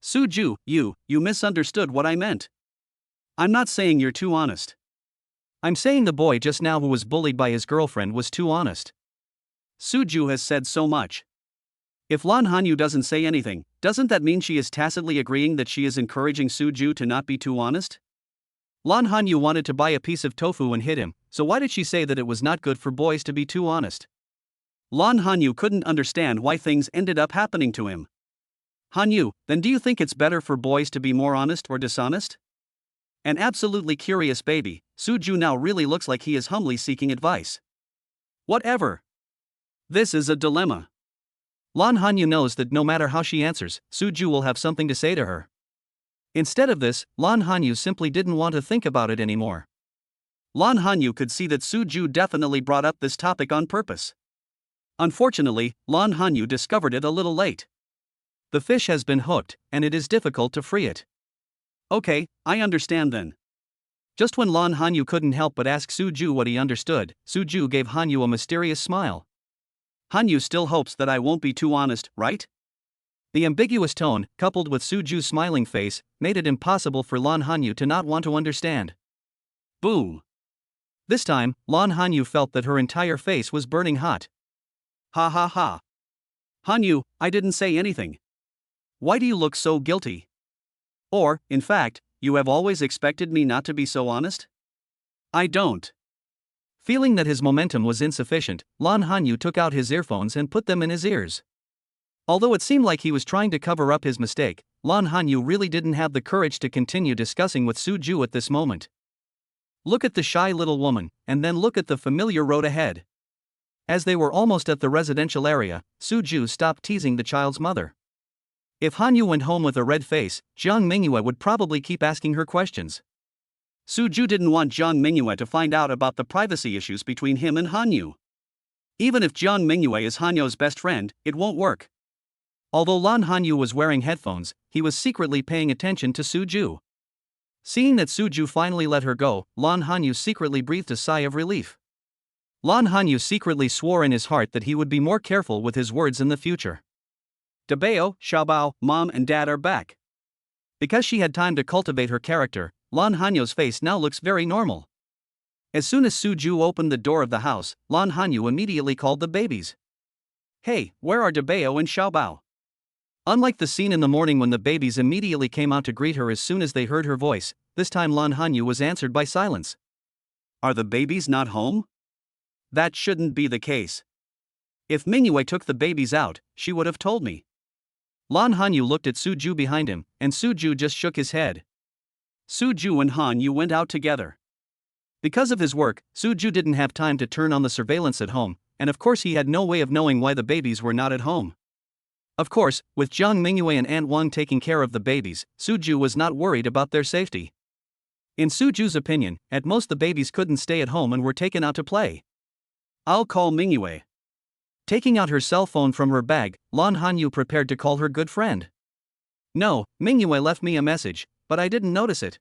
Suju, you misunderstood what I meant. I'm not saying you're too honest. I'm saying the boy just now who was bullied by his girlfriend was too honest. Suju has said so much. If Lan Hanyu doesn't say anything, doesn't that mean she is tacitly agreeing that she is encouraging Suju to not be too honest? Lan Hanyu wanted to buy a piece of tofu and hit him, so why did she say that it was not good for boys to be too honest? Lan Hanyu couldn't understand why things ended up happening to him. Hanyu, then do you think it's better for boys to be more honest or dishonest? An absolutely curious baby, Suju now really looks like he is humbly seeking advice. Whatever. This is a dilemma. Lan Hanyu knows that no matter how she answers, Suju will have something to say to her. Instead of this, Lan Hanyu simply didn't want to think about it anymore. Lan Hanyu could see that Suju definitely brought up this topic on purpose. Unfortunately, Lan Hanyu discovered it a little late. The fish has been hooked, and it is difficult to free it. Okay, I understand then. Just when Lan Hanyu couldn't help but ask Suju what he understood, Suju gave Hanyu a mysterious smile. Hanyu still hopes that I won't be too honest, right? The ambiguous tone, coupled with Suju's smiling face, made it impossible for Lan Hanyu to not want to understand. Boom. This time, Lan Hanyu felt that her entire face was burning hot. Ha ha ha. Hanyu, I didn't say anything. Why do you look so guilty? Or, in fact, you have always expected me not to be so honest? I don't. Feeling that his momentum was insufficient, Lan Hanyu took out his earphones and put them in his ears. Although it seemed like he was trying to cover up his mistake, Lan Hanyu really didn't have the courage to continue discussing with Suju at this moment. Look at the shy little woman, and then look at the familiar road ahead. As they were almost at the residential area, Suju stopped teasing the child's mother. If Hanyu went home with a red face, Jiang Mingyue would probably keep asking her questions. Suju didn't want Jiang Mingyue to find out about the privacy issues between him and Hanyu. Even if Jiang Mingyue is Hanyu's best friend, it won't work. Although Lan Hanyu was wearing headphones, he was secretly paying attention to Suju. Seeing that Suju finally let her go, Lan Hanyu secretly breathed a sigh of relief. Lan Hanyu secretly swore in his heart that he would be more careful with his words in the future. Dabeo, Xiaobao, Mom and Dad are back. Because she had time to cultivate her character, Lan Hanyu's face now looks very normal. As soon as Suju opened the door of the house, Lan Hanyu immediately called the babies. Hey, where are Dabeo and Xiaobao? Unlike the scene in the morning when the babies immediately came out to greet her as soon as they heard her voice, this time Lan Hanyu was answered by silence. Are the babies not home? That shouldn't be the case. If Mingyue took the babies out, she would have told me. Lan Hanyu looked at Suju behind him, and Suju just shook his head. Suju and Hanyu went out together. Because of his work, Suju didn't have time to turn on the surveillance at home, and of course he had no way of knowing why the babies were not at home. Of course, with Jiang Mingyue and Aunt Wang taking care of the babies, Suju was not worried about their safety. In Suju's opinion, at most the babies couldn't stay at home and were taken out to play. I'll call Mingyue. Taking out her cell phone from her bag, Lan Hanyu prepared to call her good friend. No, Mingyue left me a message, but I didn't notice it.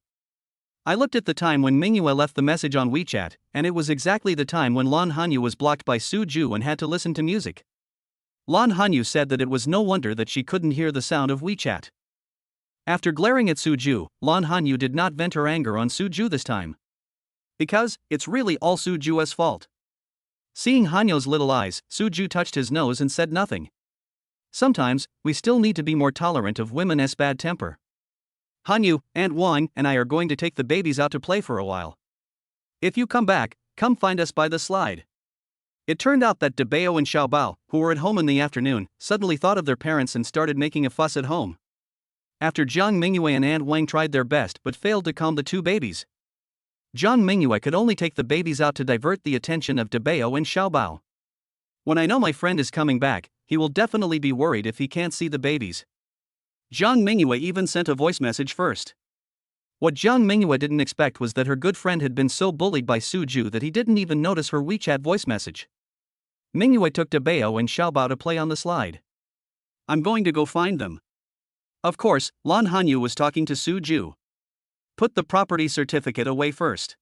I looked at the time when Mingyue left the message on WeChat, and it was exactly the time when Lan Hanyu was blocked by Suju and had to listen to music. Lan Hanyu said that it was no wonder that she couldn't hear the sound of WeChat. After glaring at Suju, Lan Hanyu did not vent her anger on Suju this time. Because, it's really all Suju's fault. Seeing Hanyu's little eyes, Suju touched his nose and said nothing. Sometimes, we still need to be more tolerant of women's bad temper. Hanyu, Aunt Wang and I are going to take the babies out to play for a while. If you come back, come find us by the slide. It turned out that Dabeo and Xiaobao, who were at home in the afternoon, suddenly thought of their parents and started making a fuss at home. After Jiang Mingyue and Aunt Wang tried their best but failed to calm the two babies. Jiang Mingyue could only take the babies out to divert the attention of Dabeo and Xiaobao. When I know my friend is coming back, he will definitely be worried if he can't see the babies. Jiang Mingyue even sent a voice message first. What Jiang Mingyue didn't expect was that her good friend had been so bullied by Suju that he didn't even notice her WeChat voice message. Mingyue took Dabeo and Xiaobao to play on the slide. I'm going to go find them. Of course, Lan Hanyu was talking to Suju. Put the property certificate away first.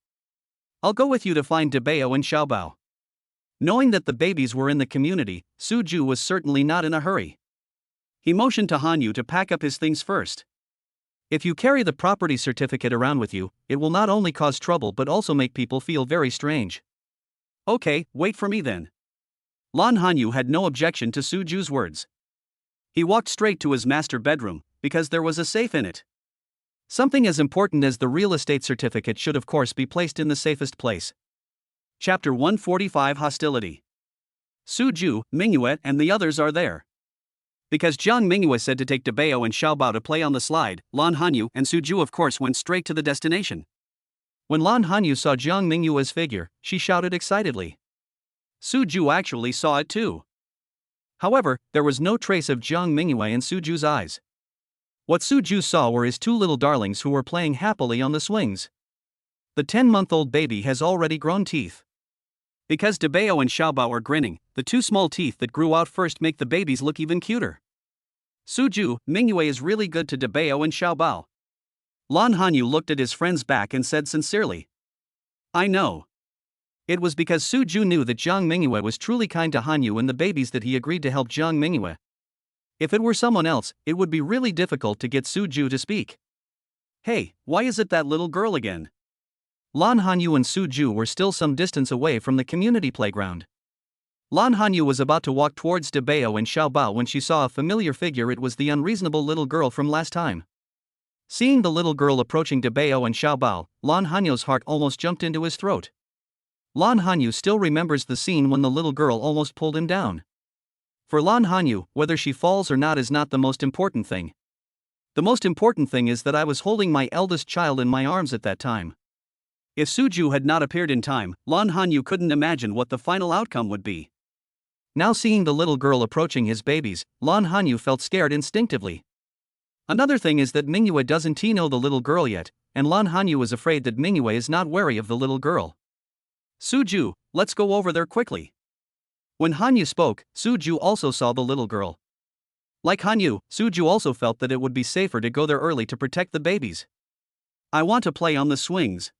I'll go with you to find Dabeo and Xiaobao. Knowing that the babies were in the community, Suju was certainly not in a hurry. He motioned to Hanyu to pack up his things first. If you carry the property certificate around with you, it will not only cause trouble but also make people feel very strange. Okay, wait for me then. Lan Hanyu had no objection to Suju's words. He walked straight to his master bedroom, because there was a safe in it. Something as important as the real estate certificate should of course be placed in the safest place. Chapter 145 Hostility. Suju, Mingyue and the others are there. Because Jiang Mingyue said to take Dabeo and Xiaobao to play on the slide, Lan Hanyu and Suju of course went straight to the destination. When Lan Hanyu saw Jiang Mingyue's figure, she shouted excitedly. Suju actually saw it too. However, there was no trace of Jiang Mingyue in Suju's eyes. What Suju saw were his two little darlings who were playing happily on the swings. The 10-month-old baby has already grown teeth. Because Dabeo and Xiaobao are grinning, the two small teeth that grew out first make the babies look even cuter. Suju, Mingyue is really good to Dabeo and Xiaobao. Lan Hanyu looked at his friend's back and said sincerely. I know. It was because Suju knew that Jiang Mingyue was truly kind to Hanyu and the babies that he agreed to help Jiang Mingyue. If it were someone else, it would be really difficult to get Suju to speak. Hey, why is it that little girl again? Lan Hanyu and Suju were still some distance away from the community playground. Lan Hanyu was about to walk towards Dabeo and Xiaobao when she saw a familiar figure. It was the unreasonable little girl from last time. Seeing the little girl approaching Dabeo and Xiaobao, Lan Hanyu's heart almost jumped into his throat. Lan Hanyu still remembers the scene when the little girl almost pulled him down. For Lan Hanyu, whether she falls or not is not the most important thing. The most important thing is that I was holding my eldest child in my arms at that time. If Suju had not appeared in time, Lan Hanyu couldn't imagine what the final outcome would be. Now seeing the little girl approaching his babies, Lan Hanyu felt scared instinctively. Another thing is that Mingyue doesn't know the little girl yet, and Lan Hanyu is afraid that Mingyue is not wary of the little girl. Suju, let's go over there quickly. When Hanyu spoke, Suju also saw the little girl. Like Hanyu, Suju also felt that it would be safer to go there early to protect the babies. I want to play on the swings.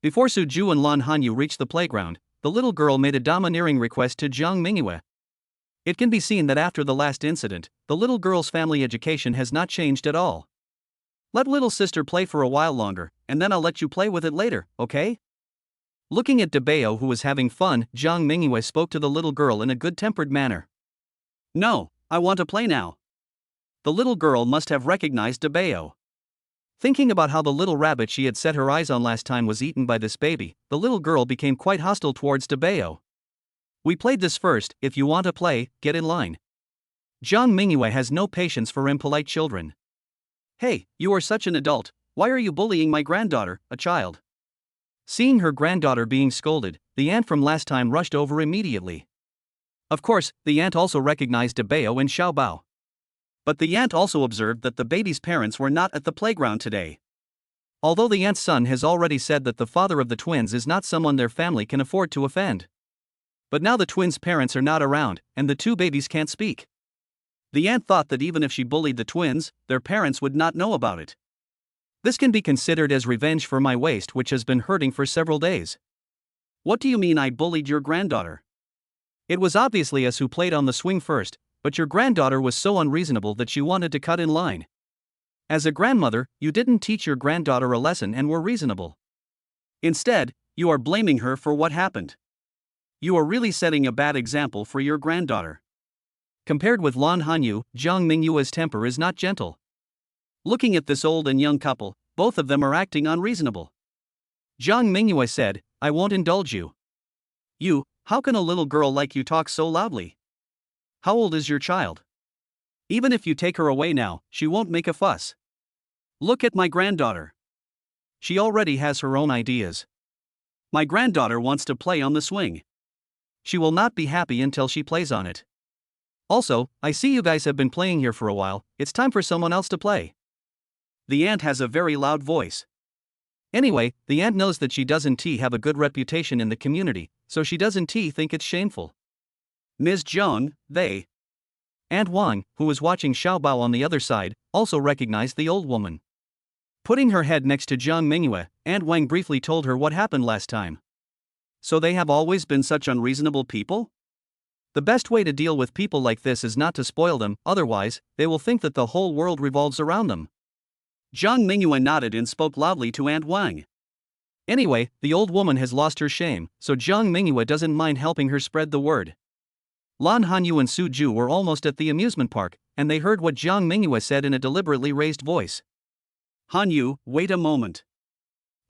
Before Suju and Lan Hanyu reached the playground, the little girl made a domineering request to Jiang Mingyue. It can be seen that after the last incident, the little girl's family education has not changed at all. Let little sister play for a while longer, and then I'll let you play with it later, okay? Looking at Debeo, who was having fun, Jiang Mingyue spoke to the little girl in a good-tempered manner. No, I want to play now. The little girl must have recognized Debeo. Thinking about how the little rabbit she had set her eyes on last time was eaten by this baby, the little girl became quite hostile towards Debeo. We played this first, if you want to play, get in line. Jiang Mingyue has no patience for impolite children. Hey, you are such an adult, why are you bullying my granddaughter, a child? Seeing her granddaughter being scolded, the aunt from last time rushed over immediately. Of course, the aunt also recognized Debeo and Xiaobao. But the aunt also observed that the baby's parents were not at the playground today. Although the aunt's son has already said that the father of the twins is not someone their family can afford to offend. But now the twins' parents are not around, and the two babies can't speak. The aunt thought that even if she bullied the twins, their parents would not know about it. This can be considered as revenge for my waist, which has been hurting for several days. What do you mean I bullied your granddaughter? It was obviously us who played on the swing first, but your granddaughter was so unreasonable that she wanted to cut in line. As a grandmother, you didn't teach your granddaughter a lesson and were reasonable. Instead, you are blaming her for what happened. You are really setting a bad example for your granddaughter. Compared with Lan Hanyu, Jiang Mingyue's temper is not gentle. Looking at this old and young couple, both of them are acting unreasonable. Jiang Mingyue said, I won't indulge you. You, how can a little girl like you talk so loudly? How old is your child? Even if you take her away now, she won't make a fuss. Look at my granddaughter. She already has her own ideas. My granddaughter wants to play on the swing. She will not be happy until she plays on it. Also, I see you guys have been playing here for a while, it's time for someone else to play. The aunt has a very loud voice. Anyway, the aunt knows that she doesn't have a good reputation in the community, so she doesn't think it's shameful. Ms. Zhang, they. Aunt Wang, who was watching Xiaobao on the other side, also recognized the old woman. Putting her head next to Jiang Mingyue, Aunt Wang briefly told her what happened last time. So they have always been such unreasonable people? The best way to deal with people like this is not to spoil them, otherwise, they will think that the whole world revolves around them. Jiang Mingyue nodded and spoke loudly to Aunt Wang. Anyway, the old woman has lost her shame, so Jiang Mingyue doesn't mind helping her spread the word. Lan Hanyu and Suju were almost at the amusement park, and they heard what Jiang Mingyue said in a deliberately raised voice. Hanyu, wait a moment.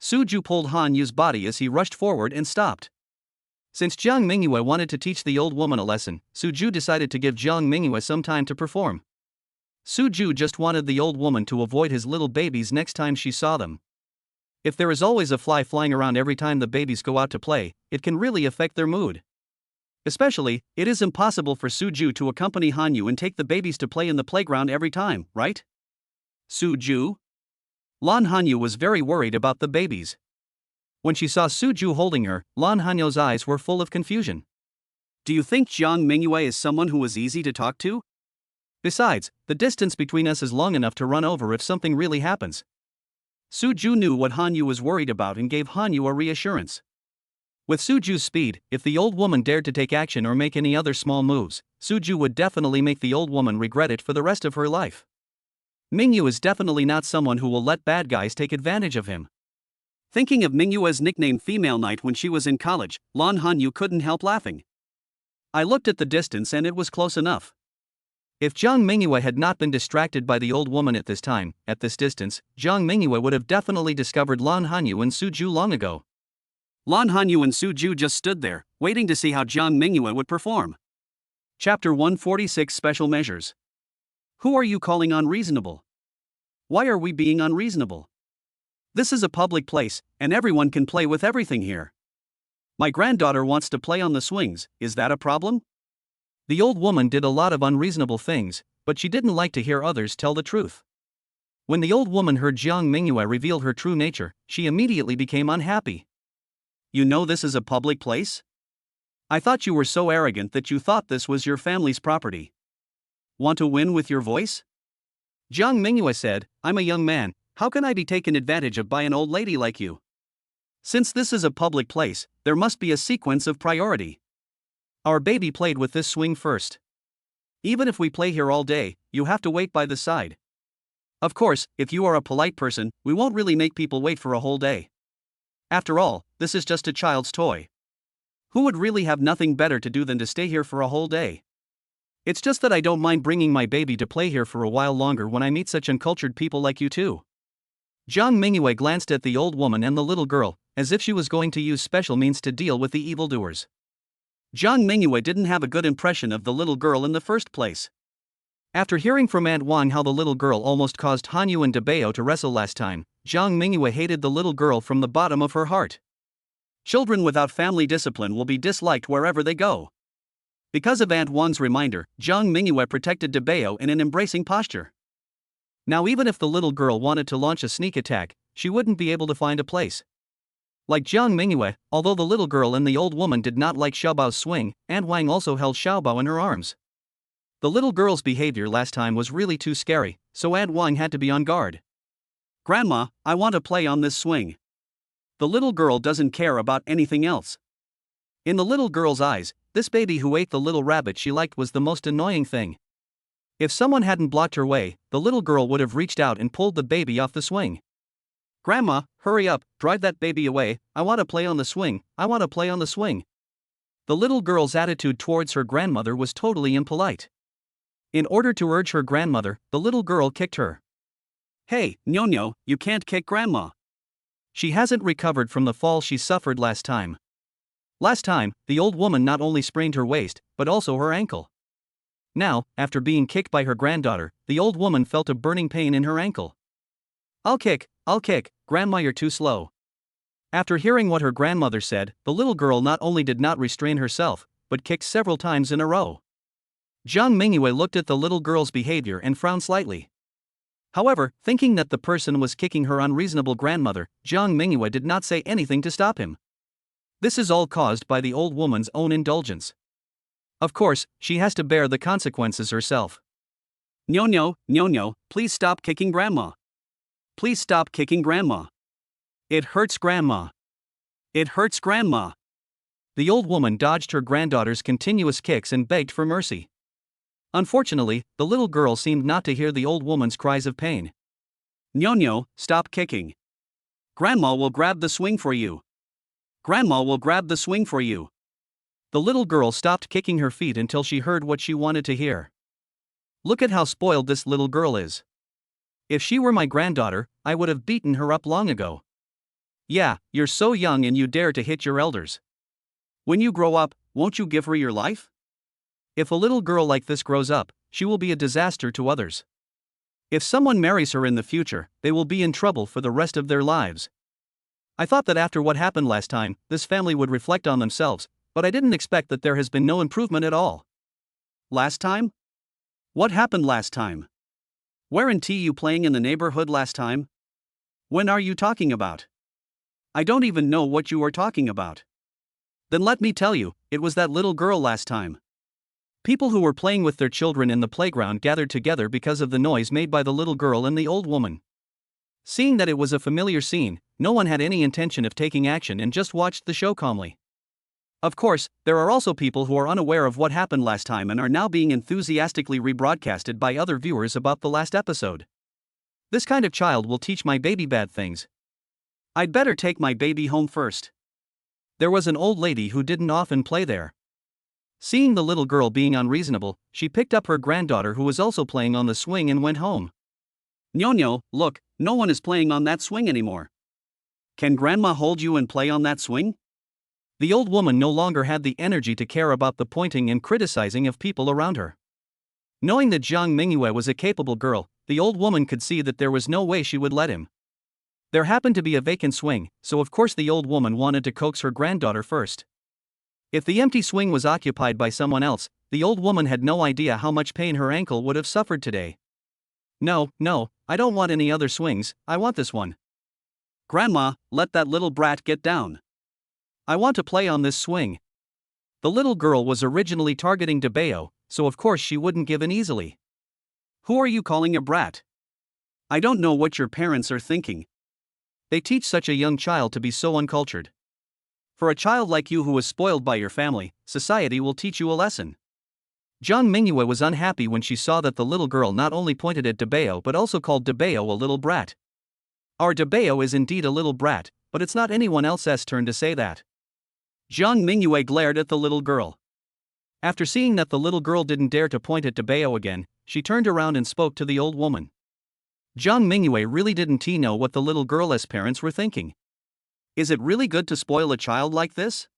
Suju pulled Hanyu's body as he rushed forward and stopped. Since Jiang Mingyue wanted to teach the old woman a lesson, Suju decided to give Jiang Mingyue some time to perform. Suju just wanted the old woman to avoid his little babies next time she saw them. If there is always a fly flying around every time the babies go out to play, it can really affect their mood. Especially, it is impossible for Suju to accompany Hanyu and take the babies to play in the playground every time, right? Suju? Lan Hanyu was very worried about the babies. When she saw Suju holding her, Lan Hanyu's eyes were full of confusion. Do you think Jiang Mingyue is someone who is easy to talk to? Besides, the distance between us is long enough to run over if something really happens. Suju knew what Hanyu was worried about and gave Hanyu a reassurance. With Suju's speed, if the old woman dared to take action or make any other small moves, Suju would definitely make the old woman regret it for the rest of her life. Mingyu is definitely not someone who will let bad guys take advantage of him. Thinking of Mingyue's nickname Female Knight when she was in college, Lan Hanyu couldn't help laughing. I looked at the distance and it was close enough. If Jiang Mingyue had not been distracted by the old woman at this time, at this distance, Jiang Mingyue would have definitely discovered Lan Hanyu and Suju long ago. Lan Hanyu and Suju just stood there, waiting to see how Jiang Mingyue would perform. Chapter 146 Special Measures. Who are you calling unreasonable? Why are we being unreasonable? This is a public place, and everyone can play with everything here. My granddaughter wants to play on the swings, is that a problem? The old woman did a lot of unreasonable things, but she didn't like to hear others tell the truth. When the old woman heard Jiang Mingyue reveal her true nature, she immediately became unhappy. You know this is a public place? I thought you were so arrogant that you thought this was your family's property. Want to win with your voice? Jiang Mingyue said, I'm a young man, how can I be taken advantage of by an old lady like you? Since this is a public place, there must be a sequence of priority. Our baby played with this swing first. Even if we play here all day, you have to wait by the side. Of course, if you are a polite person, we won't really make people wait for a whole day. After all, this is just a child's toy. Who would really have nothing better to do than to stay here for a whole day? It's just that I don't mind bringing my baby to play here for a while longer when I meet such uncultured people like you too. Jiang Mingyue glanced at the old woman and the little girl, as if she was going to use special means to deal with the evildoers. Jiang Mingyue didn't have a good impression of the little girl in the first place. After hearing from Aunt Wang how the little girl almost caused Hanyu and Debeo to wrestle last time, Jiang Mingyue hated the little girl from the bottom of her heart. Children without family discipline will be disliked wherever they go. Because of Aunt Wang's reminder, Jiang Mingyue protected Debeo in an embracing posture. Now even if the little girl wanted to launch a sneak attack, she wouldn't be able to find a place. Like Jiang Mingyue, although the little girl and the old woman did not like Xiaobao's swing, Aunt Wang also held Xiaobao in her arms. The little girl's behavior last time was really too scary, so Aunt Wang had to be on guard. Grandma, I want to play on this swing. The little girl doesn't care about anything else. In the little girl's eyes, this baby who ate the little rabbit she liked was the most annoying thing. If someone hadn't blocked her way, the little girl would have reached out and pulled the baby off the swing. Grandma, hurry up, drive that baby away, I want to play on the swing, I want to play on the swing. The little girl's attitude towards her grandmother was totally impolite. In order to urge her grandmother, the little girl kicked her. Hey, Nyonyo, you can't kick Grandma. She hasn't recovered from the fall she suffered last time. Last time, the old woman not only sprained her waist, but also her ankle. Now, after being kicked by her granddaughter, the old woman felt a burning pain in her ankle. I'll kick, Grandma, you're too slow. After hearing what her grandmother said, the little girl not only did not restrain herself, but kicked several times in a row. Jiang Mingyue looked at the little girl's behavior and frowned slightly. However, thinking that the person was kicking her unreasonable grandmother, Jiang Mingyue did not say anything to stop him. This is all caused by the old woman's own indulgence. Of course, she has to bear the consequences herself. Nyonyo, please stop kicking Grandma. Please stop kicking Grandma. It hurts Grandma. It hurts Grandma. The old woman dodged her granddaughter's continuous kicks and begged for mercy. Unfortunately, the little girl seemed not to hear the old woman's cries of pain. Nyonyo, stop kicking. Grandma will grab the swing for you. Grandma will grab the swing for you. The little girl stopped kicking her feet until she heard what she wanted to hear. Look at how spoiled this little girl is. If she were my granddaughter, I would have beaten her up long ago. Yeah, you're so young and you dare to hit your elders. When you grow up, won't you give her your life? If a little girl like this grows up, she will be a disaster to others. If someone marries her in the future, they will be in trouble for the rest of their lives. I thought that after what happened last time, this family would reflect on themselves, but I didn't expect that there has been no improvement at all. Last time? What happened last time? Weren't you playing in the neighborhood last time? When are you talking about? I don't even know what you are talking about. Then let me tell you, it was that little girl last time. People who were playing with their children in the playground gathered together because of the noise made by the little girl and the old woman. Seeing that it was a familiar scene, no one had any intention of taking action and just watched the show calmly. Of course, there are also people who are unaware of what happened last time and are now being enthusiastically rebroadcasted by other viewers about the last episode. This kind of child will teach my baby bad things. I'd better take my baby home first. There was an old lady who didn't often play there. Seeing the little girl being unreasonable, she picked up her granddaughter who was also playing on the swing and went home. Nyonyo, look, no one is playing on that swing anymore. Can Grandma hold you and play on that swing? The old woman no longer had the energy to care about the pointing and criticizing of people around her. Knowing that Jiang Mingyue was a capable girl, the old woman could see that there was no way she would let him. There happened to be a vacant swing, so of course the old woman wanted to coax her granddaughter first. If the empty swing was occupied by someone else, the old woman had no idea how much pain her ankle would have suffered today. No, I don't want any other swings, I want this one. Grandma, let that little brat get down. I want to play on this swing. The little girl was originally targeting Debeo, so of course she wouldn't give in easily. Who are you calling a brat? I don't know what your parents are thinking. They teach such a young child to be so uncultured. For a child like you who was spoiled by your family, society will teach you a lesson. Jiang Mingyue was unhappy when she saw that the little girl not only pointed at Debeo but also called Debeo a little brat. Our Debeo is indeed a little brat, but it's not anyone else's turn to say that. Jiang Mingyue glared at the little girl. After seeing that the little girl didn't dare to point at Debeo again, she turned around and spoke to the old woman. Jiang Mingyue really didn't know what the little girl's parents were thinking. Is it really good to spoil a child like this?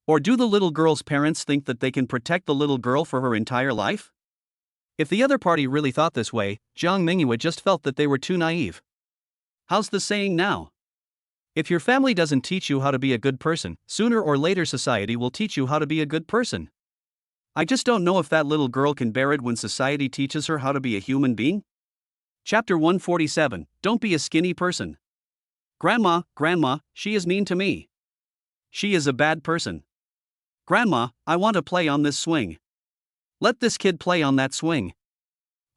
Or do the little girl's parents think that they can protect the little girl for her entire life? If the other party really thought this way, Jiang Mingyue just felt that they were too naive. How's the saying now? If your family doesn't teach you how to be a good person, sooner or later society will teach you how to be a good person. I just don't know if that little girl can bear it when society teaches her how to be a human being. Chapter 147, Don't be a skinny person. Grandma, she is mean to me. She is a bad person. Grandma, I want to play on this swing. Let this kid play on that swing.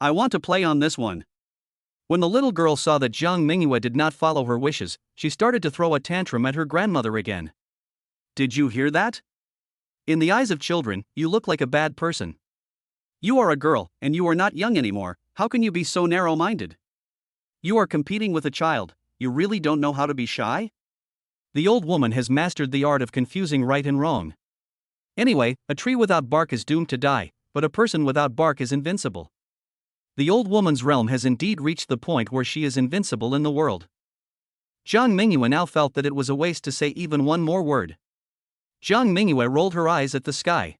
I want to play on this one. When the little girl saw that Jiang Mingyue did not follow her wishes, she started to throw a tantrum at her grandmother again. Did you hear that? In the eyes of children, you look like a bad person. You are a girl, and you are not young anymore. How can you be so narrow-minded? You are competing with a child. You really don't know how to be shy? The old woman has mastered the art of confusing right and wrong. Anyway, a tree without bark is doomed to die, but a person without bark is invincible. The old woman's realm has indeed reached the point where she is invincible in the world. Jiang Mingyue now felt that it was a waste to say even one more word. Jiang Mingyue rolled her eyes at the sky.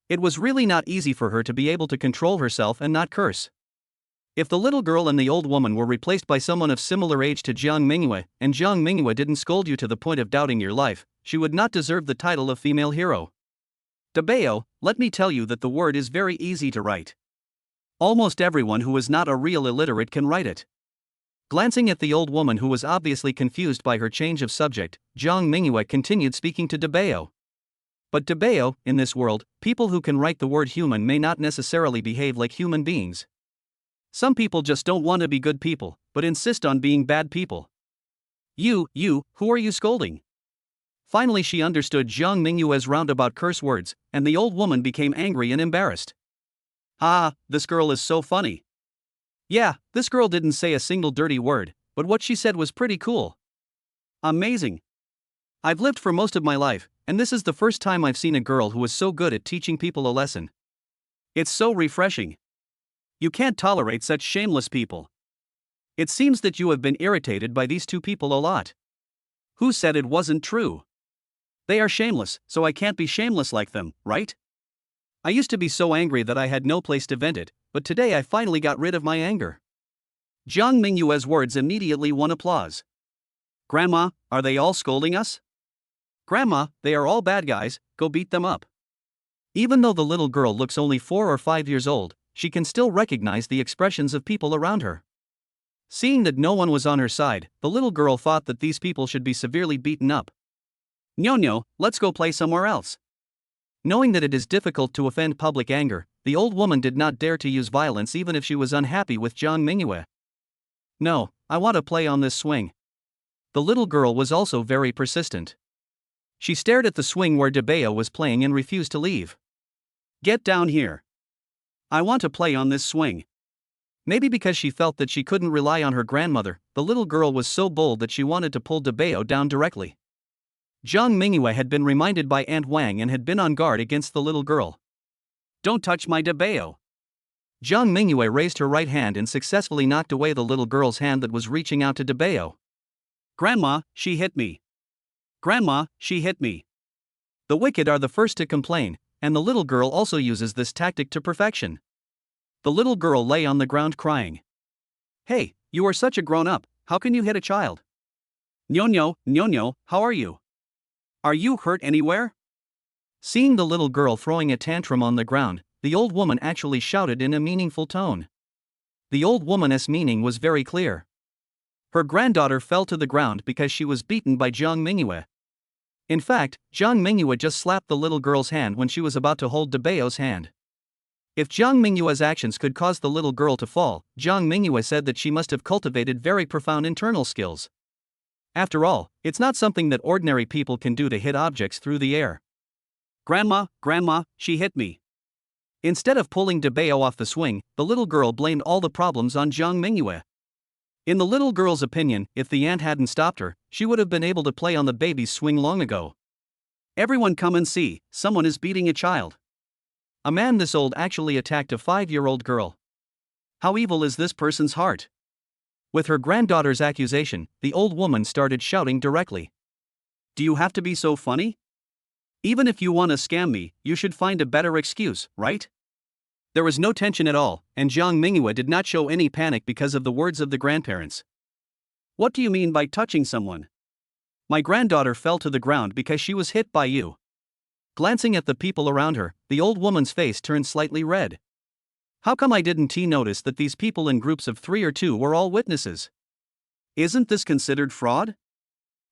It was really not easy for her to be able to control herself and not curse. If the little girl and the old woman were replaced by someone of similar age to Jiang Mingyue, and Jiang Mingyue didn't scold you to the point of doubting your life, she would not deserve the title of female hero. Debeo, let me tell you that the word is very easy to write. Almost everyone who is not a real illiterate can write it. Glancing at the old woman who was obviously confused by her change of subject, Jiang Mingyue continued speaking to Debeo. But Debeo, in this world, people who can write the word human may not necessarily behave like human beings. Some people just don't want to be good people, but insist on being bad people. You, who are you scolding? Finally she understood Jiang Mingyue's roundabout curse words, and the old woman became angry and embarrassed. Ah, this girl is so funny. Yeah, this girl didn't say a single dirty word, but what she said was pretty cool. Amazing. I've lived for most of my life, and this is the first time I've seen a girl who is so good at teaching people a lesson. It's so refreshing. You can't tolerate such shameless people. It seems that you have been irritated by these two people a lot. Who said it wasn't true? They are shameless, so I can't be shameless like them, right? I used to be so angry that I had no place to vent it, but today I finally got rid of my anger. Jiang Mingyue's words immediately won applause. Grandma, are they all scolding us? Grandma, they are all bad guys, go beat them up. Even though the little girl looks only 4 or 5 years old, she can still recognize the expressions of people around her. Seeing that no one was on her side, the little girl thought that these people should be severely beaten up. No, let's go play somewhere else. Knowing that it is difficult to offend public anger, the old woman did not dare to use violence even if she was unhappy with Jiang Mingyue. No, I want to play on this swing. The little girl was also very persistent. She stared at the swing where Debeo was playing and refused to leave. Get down here. I want to play on this swing. Maybe because she felt that she couldn't rely on her grandmother, the little girl was so bold that she wanted to pull Debeo down directly. Jiang Mingyue had been reminded by Aunt Wang and had been on guard against the little girl. Don't touch my Debeo. Jiang Mingyue raised her right hand and successfully knocked away the little girl's hand that was reaching out to Debeo. Grandma, she hit me. Grandma, she hit me. The wicked are the first to complain, and the little girl also uses this tactic to perfection. The little girl lay on the ground crying. Hey, you are such a grown-up, how can you hit a child? Nyo, how are you? Are you hurt anywhere? Seeing the little girl throwing a tantrum on the ground, the old woman actually shouted in a meaningful tone. The old woman's meaning was very clear. Her granddaughter fell to the ground because she was beaten by Jiang Mingyue. In fact, Jiang Mingyue just slapped the little girl's hand when she was about to hold Debeo's hand. If Jiang Mingyue's actions could cause the little girl to fall, Jiang Mingyue said that she must have cultivated very profound internal skills. After all, it's not something that ordinary people can do to hit objects through the air. Grandma, she hit me. Instead of pulling Debeo off the swing, the little girl blamed all the problems on Jiang Mingyue. In the little girl's opinion, if the aunt hadn't stopped her, she would have been able to play on the baby's swing long ago. Everyone come and see, someone is beating a child. A man this old actually attacked a 5-year-old girl. How evil is this person's heart? With her granddaughter's accusation, the old woman started shouting directly. Do you have to be so funny? Even if you want to scam me, you should find a better excuse, right? There was no tension at all, and Jiang Mingyue did not show any panic because of the words of the grandparents. What do you mean by touching someone? My granddaughter fell to the ground because she was hit by you. Glancing at the people around her, the old woman's face turned slightly red. How come I didn't notice that these people in groups of 3 or 2 were all witnesses? Isn't this considered fraud?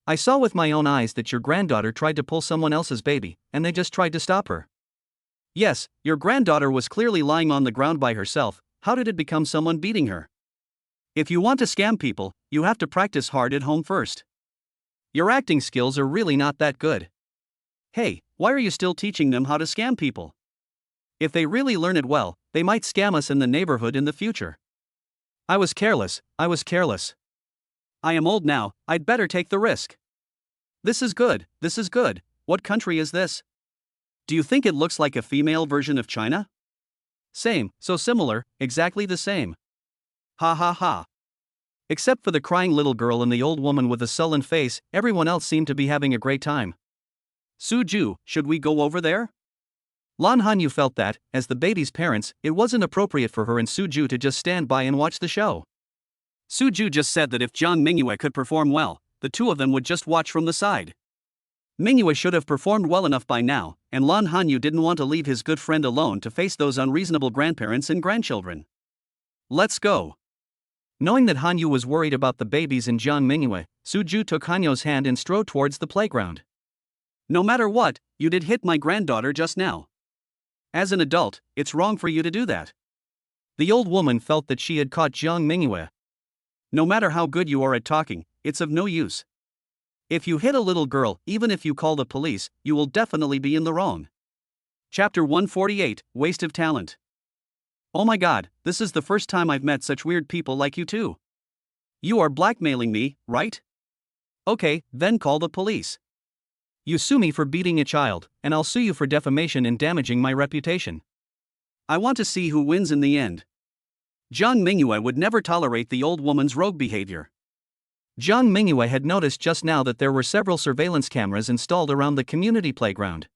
I saw with my own eyes that your granddaughter tried to pull someone else's baby, and they just tried to stop her. Yes, your granddaughter was clearly lying on the ground by herself. How did it become someone beating her? If you want to scam people, you have to practice hard at home first. Your acting skills are really not that good. Hey, why are you still teaching them how to scam people? If they really learn it well, they might scam us in the neighborhood in the future. I was careless. I am old now, I'd better take the risk. This is good. What country is this? Do you think it looks like a female version of China? Same, so similar, exactly the same. Ha ha ha. Except for the crying little girl and the old woman with a sullen face, everyone else seemed to be having a great time. Suju, should we go over there? Lan Hanyu felt that, as the baby's parents, it wasn't appropriate for her and Suju to just stand by and watch the show. Suju just said that if Jiang Mingyue could perform well, the two of them would just watch from the side. Mingyue should have performed well enough by now, and Lan Hanyu didn't want to leave his good friend alone to face those unreasonable grandparents and grandchildren. Let's go. Knowing that Hanyu was worried about the babies and Jiang Mingyue, Suju took Hanyu's hand and strode towards the playground. No matter what, you did hit my granddaughter just now. As an adult, it's wrong for you to do that. The old woman felt that she had caught Jiang Mingyue. No matter how good you are at talking, it's of no use. If you hit a little girl, even if you call the police, you will definitely be in the wrong. Chapter 148, Waste of Talent. Oh my god, this is the first time I've met such weird people like you two. You are blackmailing me, right? Okay, then call the police. You sue me for beating a child, and I'll sue you for defamation and damaging my reputation. I want to see who wins in the end. Jiang Mingyue would never tolerate the old woman's rogue behavior. Jiang Mingyue had noticed just now that there were several surveillance cameras installed around the community playground.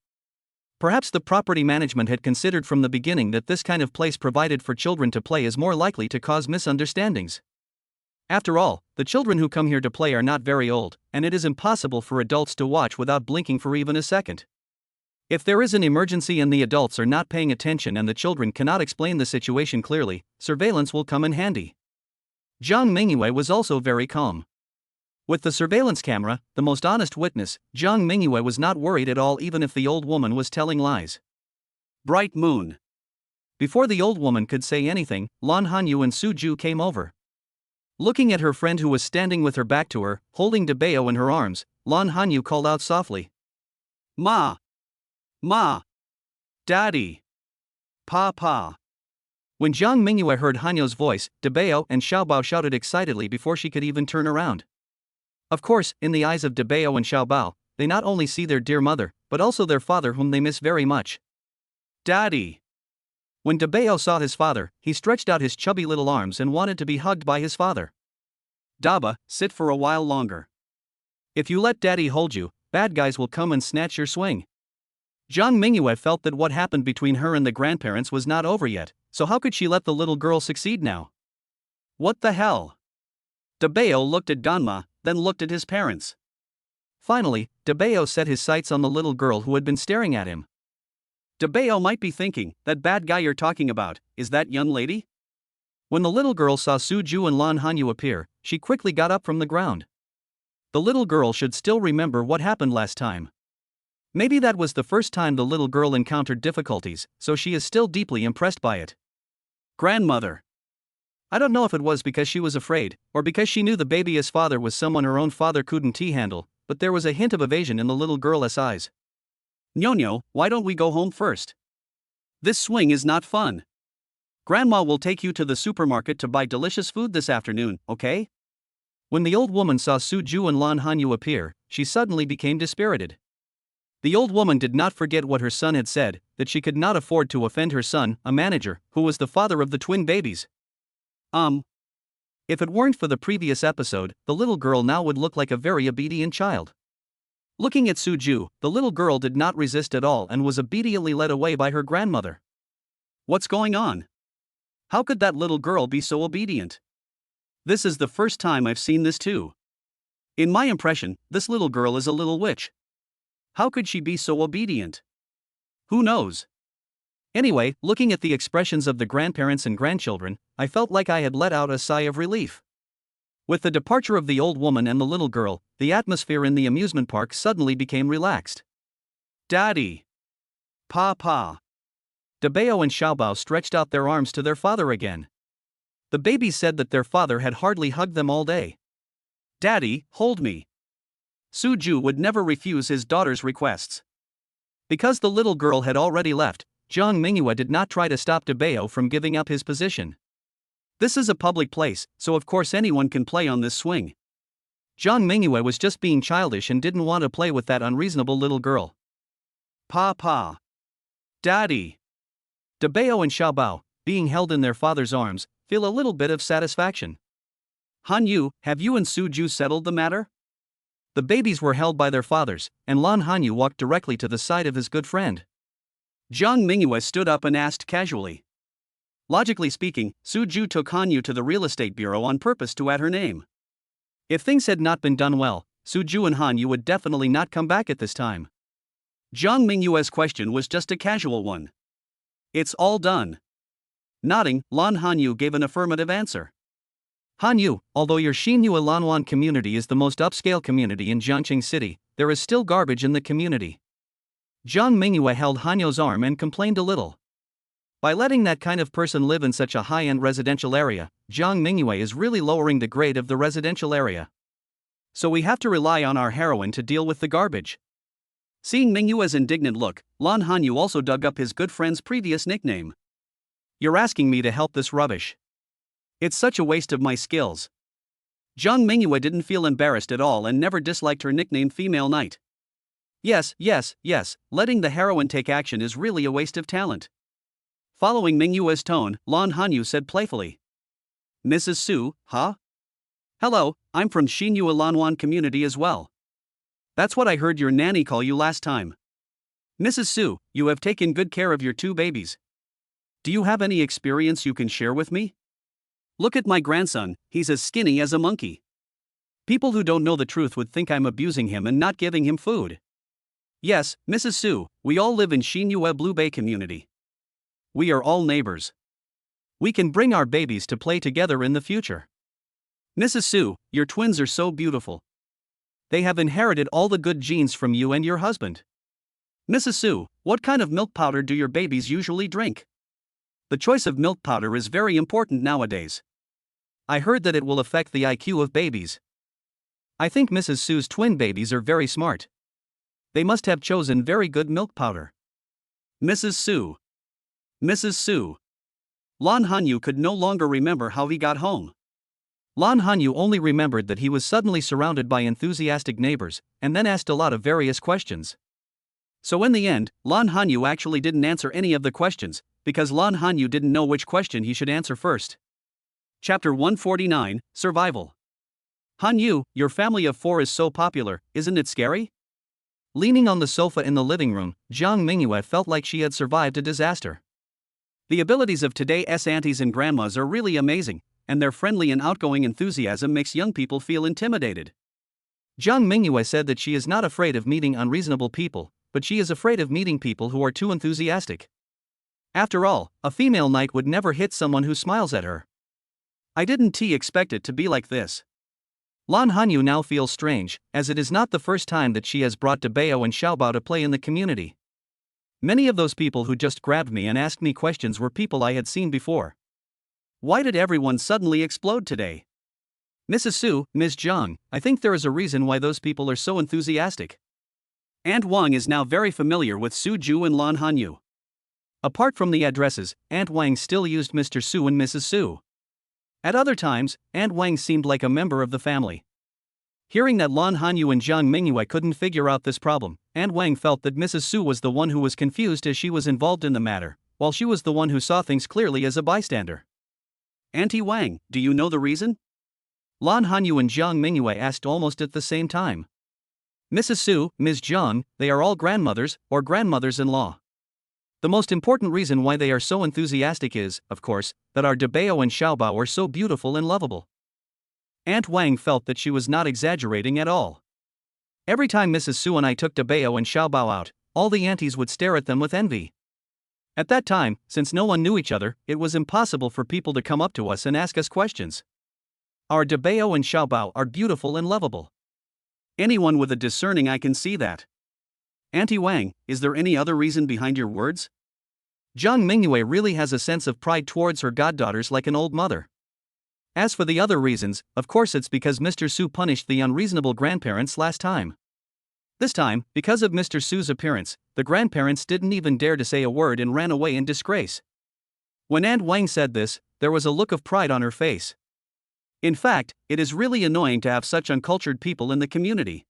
Perhaps the property management had considered from the beginning that this kind of place provided for children to play is more likely to cause misunderstandings. After all, the children who come here to play are not very old, and it is impossible for adults to watch without blinking for even a second. If there is an emergency and the adults are not paying attention and the children cannot explain the situation clearly, surveillance will come in handy. Jiang Mingyue was also very calm. With the surveillance camera, the most honest witness, Jiang Mingyue was not worried at all even if the old woman was telling lies. Bright moon. Before the old woman could say anything, Lan Hanyu and Suju came over. Looking at her friend who was standing with her back to her, holding Debeo in her arms, Lan Hanyu called out softly. Ma! Daddy! Papa! When Jiang Mingyue heard Hanyu's voice, Debeo and Xiaobao shouted excitedly before she could even turn around. Of course, in the eyes of Debeo and Xiaobao, they not only see their dear mother, but also their father whom they miss very much. Daddy! When Debeo saw his father, he stretched out his chubby little arms and wanted to be hugged by his father. Daba, sit for a while longer. If you let Daddy hold you, bad guys will come and snatch your swing. Jiang Mingyue felt that what happened between her and the grandparents was not over yet, so how could she let the little girl succeed now? What the hell? Debeo looked at Ganma, then looked at his parents. Finally, Debeo set his sights on the little girl who had been staring at him. Debeo might be thinking, that bad guy you're talking about, is that young lady? When the little girl saw Suju and Lan Hanyu appear, she quickly got up from the ground. The little girl should still remember what happened last time. Maybe that was the first time the little girl encountered difficulties, so she is still deeply impressed by it. Grandmother. I don't know if it was because she was afraid, or because she knew the baby's father was someone her own father couldn't handle, but there was a hint of evasion in the little girl's eyes. Nyo, why don't we go home first? This swing is not fun. Grandma will take you to the supermarket to buy delicious food this afternoon, okay? When the old woman saw Suju and Lan Hanyu appear, she suddenly became dispirited. The old woman did not forget what her son had said, that she could not afford to offend her son, a manager, who was the father of the twin babies. If it weren't for the previous episode, the little girl now would look like a very obedient child. Looking at Suju, the little girl did not resist at all and was obediently led away by her grandmother. What's going on? How could that little girl be so obedient? This is the first time I've seen this too. In my impression, this little girl is a little witch. How could she be so obedient? Who knows? Anyway, looking at the expressions of the grandparents and grandchildren, I felt like I had let out a sigh of relief. With the departure of the old woman and the little girl, the atmosphere in the amusement park suddenly became relaxed. Daddy. Papa. Dabeo and Xiaobao stretched out their arms to their father again. The babies said that their father had hardly hugged them all day. Daddy, hold me. Suju would never refuse his daughter's requests. Because the little girl had already left, Zhang Mingyue did not try to stop Dabeo from giving up his position. This is a public place, so of course anyone can play on this swing. Zhang Mingyue was just being childish and didn't want to play with that unreasonable little girl. Papa. Daddy. Dabeo and Xiaobao, being held in their father's arms, feel a little bit of satisfaction. Hanyu, have you and Suju settled the matter? The babies were held by their fathers, and Lan Hanyu walked directly to the side of his good friend. Zhang Mingyue stood up and asked casually. Logically speaking, Suju took Hanyu to the real estate bureau on purpose to add her name. If things had not been done well, Suju and Hanyu would definitely not come back at this time. Zhang Mingyue's question was just a casual one. It's all done. Nodding, Lan Hanyu gave an affirmative answer. Hanyu, although your Xinyu Lanwan community is the most upscale community in Jiangqing City, there is still garbage in the community. Zhang Mingyue held Hanyu's arm and complained a little. By letting that kind of person live in such a high-end residential area, Zhang Mingyue is really lowering the grade of the residential area. So we have to rely on our heroine to deal with the garbage. Seeing Mingyue's indignant look, Lan Hanyu also dug up his good friend's previous nickname. You're asking me to help this rubbish. It's such a waste of my skills. Zhang Mingyue didn't feel embarrassed at all and never disliked her nickname Female Knight. Yes, letting the heroine take action is really a waste of talent. Following Mingyue's tone, Lan Hanyu said playfully. Mrs. Su, huh? Hello, I'm from Xinyu Lanwan community as well. That's what I heard your nanny call you last time. Mrs. Su, you have taken good care of your two babies. Do you have any experience you can share with me? Look at my grandson, he's as skinny as a monkey. People who don't know the truth would think I'm abusing him and not giving him food. Yes, Mrs. Su, we all live in Xinyu Blue Bay community. We are all neighbors. We can bring our babies to play together in the future. Mrs. Su, your twins are so beautiful. They have inherited all the good genes from you and your husband. Mrs. Su, what kind of milk powder do your babies usually drink? The choice of milk powder is very important nowadays. I heard that it will affect the IQ of babies. I think Mrs. Su's twin babies are very smart. They must have chosen very good milk powder. Mrs. Su. Mrs. Su. Lan Hanyu could no longer remember how he got home. Lan Hanyu only remembered that he was suddenly surrounded by enthusiastic neighbors, and then asked a lot of various questions. So in the end, Lan Hanyu actually didn't answer any of the questions, because Lan Hanyu didn't know which question he should answer first. Chapter 149, Survival. Hanyu, your family of 4 is so popular, isn't it scary? Leaning on the sofa in the living room, Zhang Mingyue felt like she had survived a disaster. The abilities of today's aunties and grandmas are really amazing, and their friendly and outgoing enthusiasm makes young people feel intimidated. Zhang Mingyue said that she is not afraid of meeting unreasonable people, but she is afraid of meeting people who are too enthusiastic. After all, a female knight would never hit someone who smiles at her. I didn't expect it to be like this. Lan Hanyu now feels strange, as it is not the first time that she has brought Dabeo and Xiaobao to play in the community. Many of those people who just grabbed me and asked me questions were people I had seen before. Why did everyone suddenly explode today? Mrs. Su, Ms. Zhang, I think there is a reason why those people are so enthusiastic. Aunt Wang is now very familiar with Su Ju and Lan Hanyu. Apart from the addresses, Aunt Wang still used Mr. Su and Mrs. Su. At other times, Aunt Wang seemed like a member of the family. Hearing that Lan Hanyu and Zhang Mingyue couldn't figure out this problem, Aunt Wang felt that Mrs. Su was the one who was confused as she was involved in the matter, while she was the one who saw things clearly as a bystander. Auntie Wang, do you know the reason? Lan Hanyu and Zhang Mingyue asked almost at the same time. Mrs. Su, Ms. Zhang, they are all grandmothers, or grandmothers-in-law. The most important reason why they are so enthusiastic is, of course, that our Dabeo and Xiaobao are so beautiful and lovable. Aunt Wang felt that she was not exaggerating at all. Every time Mrs. Su and I took Dabeo and Xiaobao out, all the aunties would stare at them with envy. At that time, since no one knew each other, it was impossible for people to come up to us and ask us questions. Our Dabeo and Xiaobao are beautiful and lovable. Anyone with a discerning eye can see that. Auntie Wang, is there any other reason behind your words? Zhang Mingyue really has a sense of pride towards her goddaughters like an old mother. As for the other reasons, of course it's because Mr. Su punished the unreasonable grandparents last time. This time, because of Mr. Su's appearance, the grandparents didn't even dare to say a word and ran away in disgrace. When Aunt Wang said this, there was a look of pride on her face. In fact, it is really annoying to have such uncultured people in the community.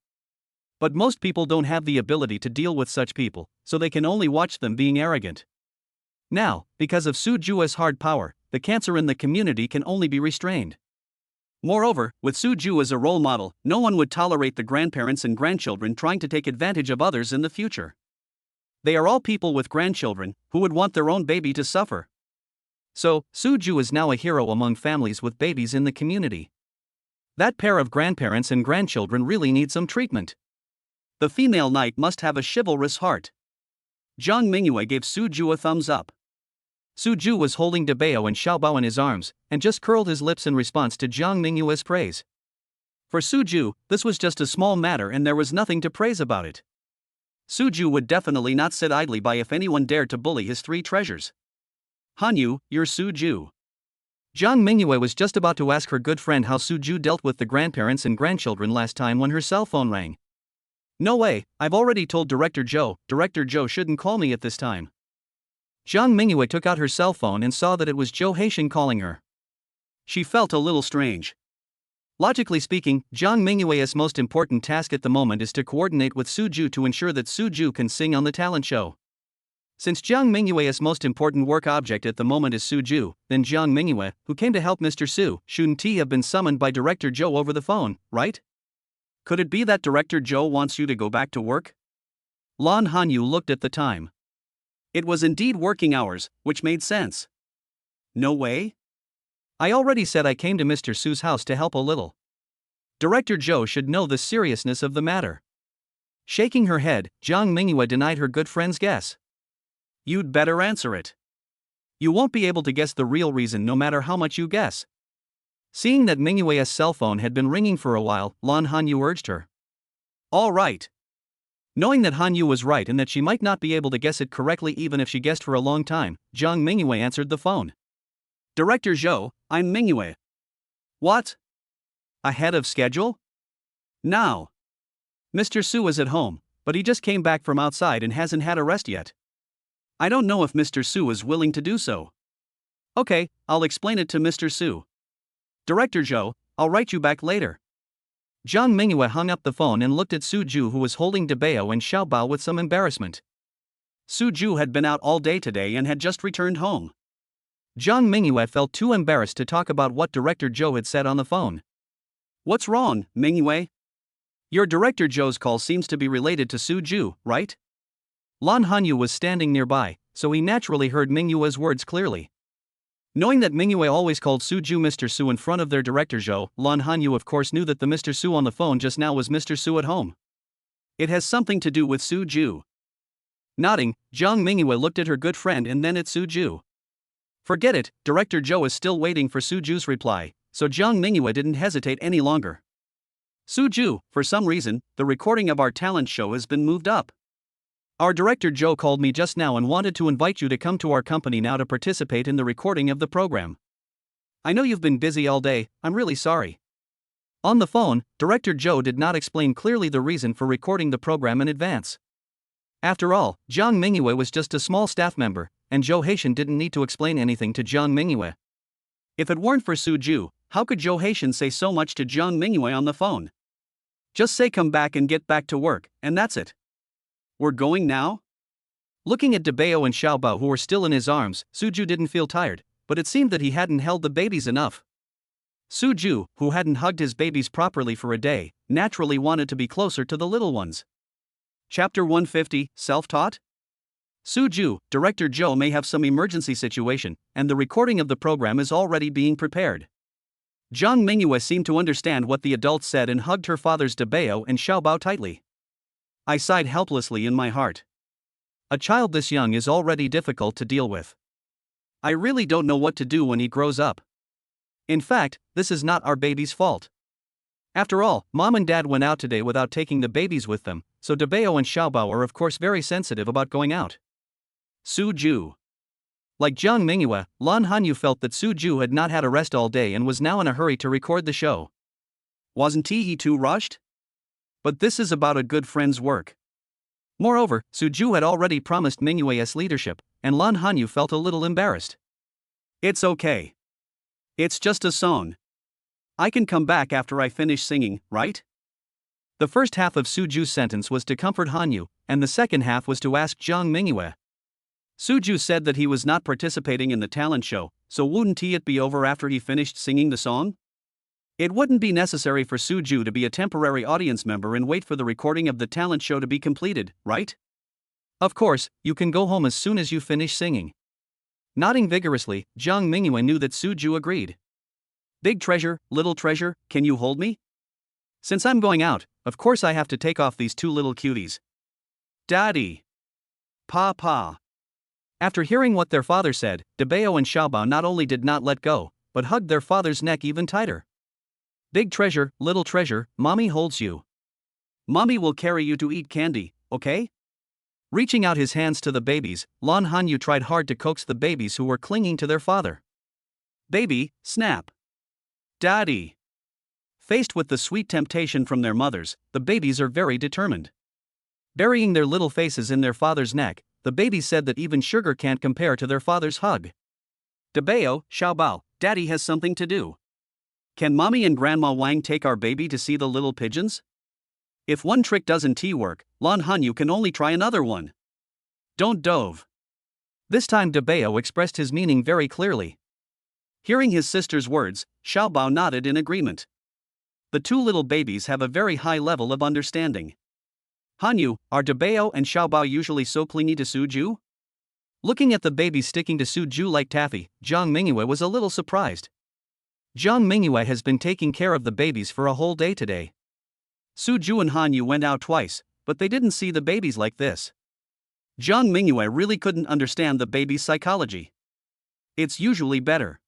But most people don't have the ability to deal with such people, so they can only watch them being arrogant. Now, because of Su Ju's hard power, the cancer in the community can only be restrained. Moreover, with Su Ju as a role model, no one would tolerate the grandparents and grandchildren trying to take advantage of others in the future. They are all people with grandchildren, who would want their own baby to suffer. So, Su Ju is now a hero among families with babies in the community. That pair of grandparents and grandchildren really need some treatment. The female knight must have a chivalrous heart. Zhang Mingyue gave Su Ju a thumbs up. Su Ju was holding Dabeo and Xiaobao in his arms, and just curled his lips in response to Zhang Mingyue's praise. For Su Ju, this was just a small matter and there was nothing to praise about it. Su Ju would definitely not sit idly by if anyone dared to bully his three treasures. Hanyu, you're Su Ju. Zhang Mingyue was just about to ask her good friend how Su Ju dealt with the grandparents and grandchildren last time when her cell phone rang. No way, I've already told Director Zhou shouldn't call me at this time. Zhang Mingyue took out her cell phone and saw that it was Zhou Haitian calling her. She felt a little strange. Logically speaking, Zhang Mingyue's most important task at the moment is to coordinate with Su Ju to ensure that Su Ju can sing on the talent show. Since Zhang Mingyue's most important work object at the moment is Su Ju, then Zhang Mingyue, who came to help Mr. Su, shouldn't he have been summoned by Director Zhou over the phone, right? Could it be that Director Zhou wants you to go back to work? Lan Hanyu looked at the time. It was indeed working hours, which made sense. No way? I already said I came to Mr. Su's house to help a little. Director Zhou should know the seriousness of the matter. Shaking her head, Zhang Mingyue denied her good friend's guess. You'd better answer it. You won't be able to guess the real reason no matter how much you guess. Seeing that Mingyue's cell phone had been ringing for a while, Lan Hanyu urged her. All right. Knowing that Hanyu was right and that she might not be able to guess it correctly even if she guessed for a long time, Zhang Mingyue answered the phone. Director Zhou, I'm Mingyue. What? Ahead of schedule? Now. Mr. Su is at home, but he just came back from outside and hasn't had a rest yet. I don't know if Mr. Su is willing to do so. Okay, I'll explain it to Mr. Su. Director Zhou, I'll write you back later. Zhang Mingyue hung up the phone and looked at Su Ju, who was holding Dabeo and Xiaobao with some embarrassment. Su Ju had been out all day today and had just returned home. Zhang Mingyue felt too embarrassed to talk about what Director Zhou had said on the phone. What's wrong, Mingyue? Your Director Zhou's call seems to be related to Su Ju, right? Lan Hanyu was standing nearby, so he naturally heard Mingyue's words clearly. Knowing that Mingyue always called Su Ju Mr. Su in front of their Director Zhou, Lan Hanyu of course knew that the Mr. Su on the phone just now was Mr. Su at home. It has something to do with Su Ju. Nodding, Zhang Mingyue looked at her good friend and then at Su Ju. Forget it, Director Zhou is still waiting for Su Ju's reply, so Zhang Mingyue didn't hesitate any longer. Suju, for some reason, the recording of our talent show has been moved up. Our director Joe called me just now and wanted to invite you to come to our company now to participate in the recording of the program. I know you've been busy all day, I'm really sorry. On the phone, Director Joe did not explain clearly the reason for recording the program in advance. After all, Jiang Mingyue was just a small staff member, and Zhou Haitian didn't need to explain anything to Jiang Mingyue. If it weren't for Suju, how could Zhou Haitian say so much to Jiang Mingyue on the phone? Just say come back and get back to work, and that's it. We're going now? Looking at Debao and Xiaobao who were still in his arms, Suju didn't feel tired, but it seemed that he hadn't held the babies enough. Suju, who hadn't hugged his babies properly for a day, naturally wanted to be closer to the little ones. Chapter 150, Self-Taught? Suju, Director Joe may have some emergency situation, and the recording of the program is already being prepared. Jiang Mingyue seemed to understand what the adults said and hugged her father's Debao and Xiaobao tightly. I sighed helplessly in my heart. A child this young is already difficult to deal with. I really don't know what to do when he grows up. In fact, this is not our baby's fault. After all, Mom and Dad went out today without taking the babies with them, so Debao and Xiaobao are of course very sensitive about going out. Suju. Like Jiang Mingyue, Lan Hanyu felt that Suju had not had a rest all day and was now in a hurry to record the show. Wasn't he too rushed? But this is about a good friend's work. Moreover, Suju had already promised Mingyue's leadership, and Lan Hanyu felt a little embarrassed. It's okay. It's just a song. I can come back after I finish singing, right? The first half of Suju's sentence was to comfort Hanyu, and the second half was to ask Jiang Mingyue. Suju said that he was not participating in the talent show, so wouldn't it be over after he finished singing the song? It wouldn't be necessary for Suju to be a temporary audience member and wait for the recording of the talent show to be completed, right? Of course, you can go home as soon as you finish singing. Nodding vigorously, Jiang Mingyue knew that Suju agreed. Big treasure, little treasure, can you hold me? Since I'm going out, of course I have to take off these two little cuties. Daddy. Papa. After hearing what their father said, Debao and Xiaobao not only did not let go, but hugged their father's neck even tighter. Big treasure, little treasure, Mommy holds you. Mommy will carry you to eat candy, okay? Reaching out his hands to the babies, Lan Hanyu tried hard to coax the babies who were clinging to their father. Baby, snap. Daddy. Faced with the sweet temptation from their mothers, the babies are very determined. Burying their little faces in their father's neck, the babies said that even sugar can't compare to their father's hug. Debao, Xiaobao, Daddy has something to do. Can Mommy and Grandma Wang take our baby to see the little pigeons? If one trick doesn't work, Lan Hanyu can only try another one. Don't dove. This time Debao expressed his meaning very clearly. Hearing his sister's words, Xiaobao nodded in agreement. The two little babies have a very high level of understanding. Hanyu, are Debao and Xiaobao usually so clingy to Suju? Looking at the babies sticking to Suju like taffy, Jiang Mingyue was a little surprised. Jiang Mingyue has been taking care of the babies for a whole day today. Suju and Hanyu went out twice, but they didn't see the babies like this. Jiang Mingyue really couldn't understand the baby's psychology. It's usually better.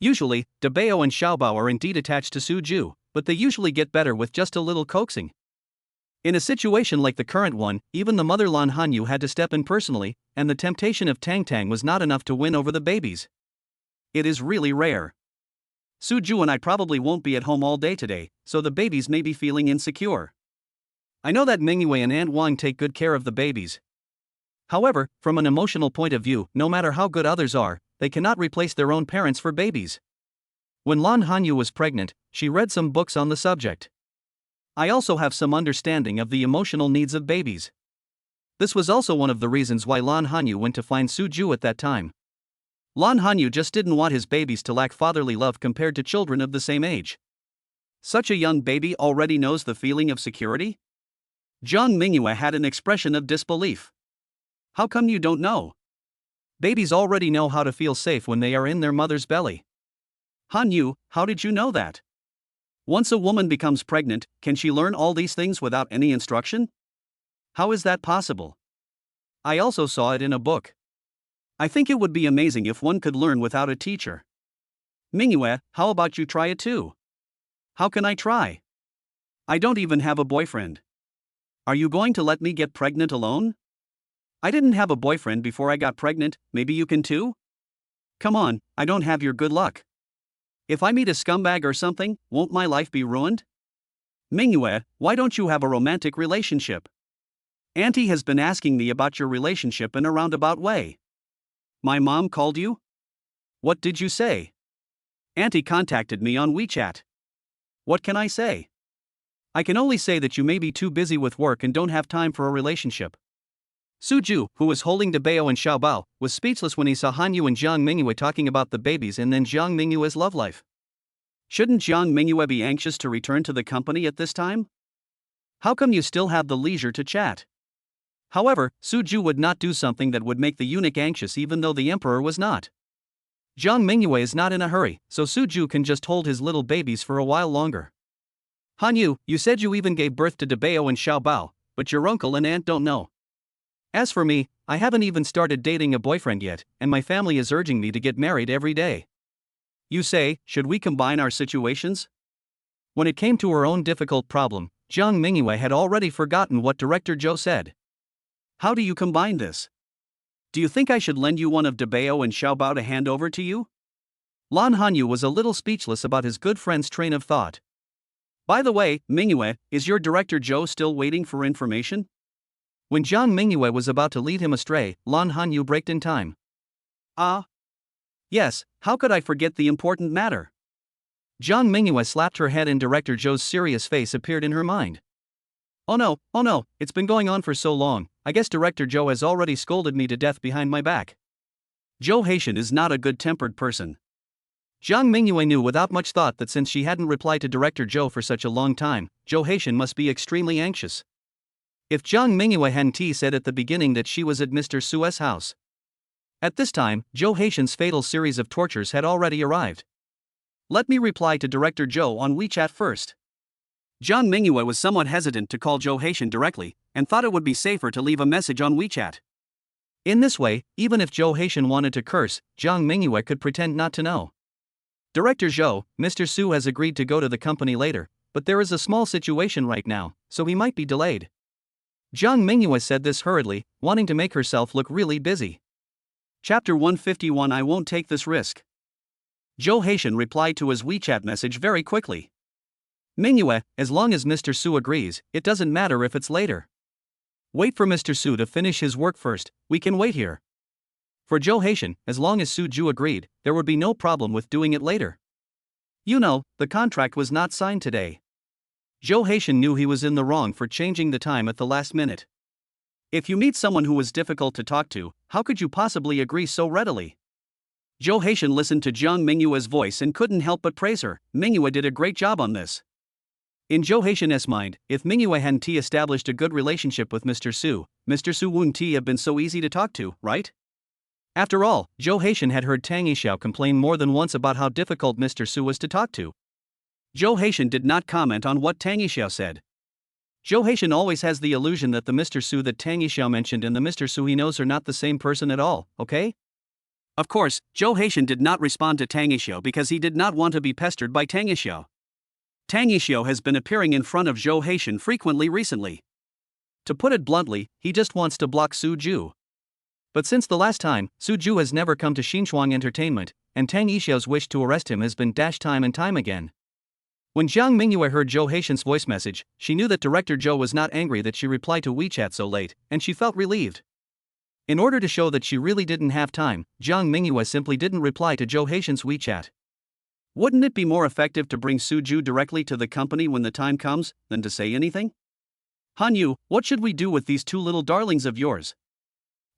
Usually, Debao and Xiaobao are indeed attached to Suju, but they usually get better with just a little coaxing. In a situation like the current one, even the mother Lan Hanyu had to step in personally, and the temptation of Tang Tang was not enough to win over the babies. It is really rare. Suju and I probably won't be at home all day today, so the babies may be feeling insecure. I know that Mingyue and Aunt Wang take good care of the babies. However, from an emotional point of view, no matter how good others are, they cannot replace their own parents for babies. When Lan Hanyu was pregnant, she read some books on the subject. I also have some understanding of the emotional needs of babies. This was also one of the reasons why Lan Hanyu went to find Suju at that time. Lan Hanyu just didn't want his babies to lack fatherly love compared to children of the same age. Such a young baby already knows the feeling of security? Jiang Mingyue had an expression of disbelief. How come you don't know? Babies already know how to feel safe when they are in their mother's belly. Hanyu, how did you know that? Once a woman becomes pregnant, can she learn all these things without any instruction? How is that possible? I also saw it in a book. I think it would be amazing if one could learn without a teacher. Mingyue, how about you try it too? How can I try? I don't even have a boyfriend. Are you going to let me get pregnant alone? I didn't have a boyfriend before I got pregnant, maybe you can too? Come on, I don't have your good luck. If I meet a scumbag or something, won't my life be ruined? Mingyue, why don't you have a romantic relationship? Auntie has been asking me about your relationship in a roundabout way. My mom called you? What did you say? Auntie contacted me on WeChat. What can I say? I can only say that you may be too busy with work and don't have time for a relationship. Suju, who was holding Debao and Xiaobao, was speechless when he saw Hanyu and Jiang Mingyue talking about the babies and then Jiang Mingyue's love life. Shouldn't Jiang Mingyue be anxious to return to the company at this time? How come you still have the leisure to chat? However, Suju would not do something that would make the eunuch anxious even though the emperor was not. Jiang Mingyue is not in a hurry, so Suju can just hold his little babies for a while longer. Hanyu, you said you even gave birth to Debao and Xiaobao, but your uncle and aunt don't know. As for me, I haven't even started dating a boyfriend yet, and my family is urging me to get married every day. You say, should we combine our situations? When it came to her own difficult problem, Jiang Mingyue had already forgotten what Director Zhou said. How do you combine this? Do you think I should lend you one of Debao and Xiaobao to hand over to you? Lan Hanyu was a little speechless about his good friend's train of thought. By the way, Mingyue, is your Director Zhou still waiting for information? When Jiang Mingyue was about to lead him astray, Lan Hanyu braked in time. Yes, how could I forget the important matter? Jiang Mingyue slapped her head and Director Zhou's serious face appeared in her mind. Oh no, it's been going on for so long, I guess Director Zhou has already scolded me to death behind my back. Zhou Haitian is not a good-tempered person. Jiang Mingyue knew without much thought that since she hadn't replied to Director Zhou for such a long time, Zhou Haitian must be extremely anxious. If Jiang Mingyue hadn't said at the beginning that she was at Mr. Sue's house. At this time, Zhou Haitian's fatal series of tortures had already arrived. Let me reply to Director Zhou on WeChat first. Jiang Mingyue was somewhat hesitant to call Zhou Haitian directly, and thought it would be safer to leave a message on WeChat. In this way, even if Zhou Haitian wanted to curse, Jiang Mingyue could pretend not to know. Director Zhou, Mr. Su has agreed to go to the company later, but there is a small situation right now, so he might be delayed. Jiang Mingyue said this hurriedly, wanting to make herself look really busy. Chapter 151 I won't take this risk. Zhou Haitian replied to his WeChat message very quickly. Mingyue, as long as Mr. Su agrees, it doesn't matter if it's later. Wait for Mr. Su to finish his work first, we can wait here. For Zhou Haitian, as long as Suju agreed, there would be no problem with doing it later. You know, the contract was not signed today. Zhou Haitian knew he was in the wrong for changing the time at the last minute. If you meet someone who was difficult to talk to, how could you possibly agree so readily? Zhou Haitian listened to Jiang Mingyue's voice and couldn't help but praise her. Mingyue did a great job on this. In Zhou Haitian's mind, if Mingyue hadn't established a good relationship with Mr. Su wouldn't have been so easy to talk to, right? After all, Zhou Haitian had heard Tang Yixiao complain more than once about how difficult Mr. Su was to talk to. Zhou Haitian did not comment on what Tang Yixiao said. Zhou Haitian always has the illusion that the Mr. Su that Tang Yixiao mentioned and the Mr. Su he knows are not the same person at all, okay? Of course, Zhou Haitian did not respond to Tang Yixiao because he did not want to be pestered by Tang Yixiao. Tang Yixiao has been appearing in front of Zhou Haitian frequently recently. To put it bluntly, he just wants to block Su Ju. But since the last time, Su Ju has never come to Xinchuang Entertainment, and Tang Yixiao's wish to arrest him has been dashed time and time again. When Jiang Mingyue heard Zhou Haitian's voice message, she knew that Director Zhou was not angry that she replied to WeChat so late, and she felt relieved. In order to show that she really didn't have time, Jiang Mingyue simply didn't reply to Zhou Haitian's WeChat. Wouldn't it be more effective to bring Suju directly to the company when the time comes, than to say anything? Hanyu, what should we do with these two little darlings of yours?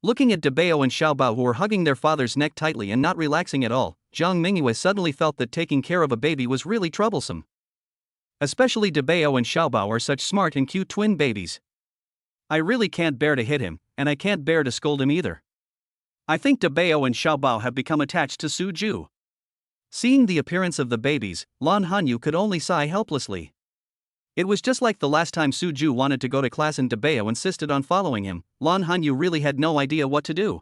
Looking at Debao and Xiaobao who were hugging their father's neck tightly and not relaxing at all, Jiang Mingyue suddenly felt that taking care of a baby was really troublesome. Especially Debao and Xiaobao are such smart and cute twin babies. I really can't bear to hit him, and I can't bear to scold him either. I think Debao and Xiaobao have become attached to Suju. Seeing the appearance of the babies, Lan Hanyu could only sigh helplessly. It was just like the last time Suju wanted to go to class and Debao insisted on following him. Lan Hanyu really had no idea what to do.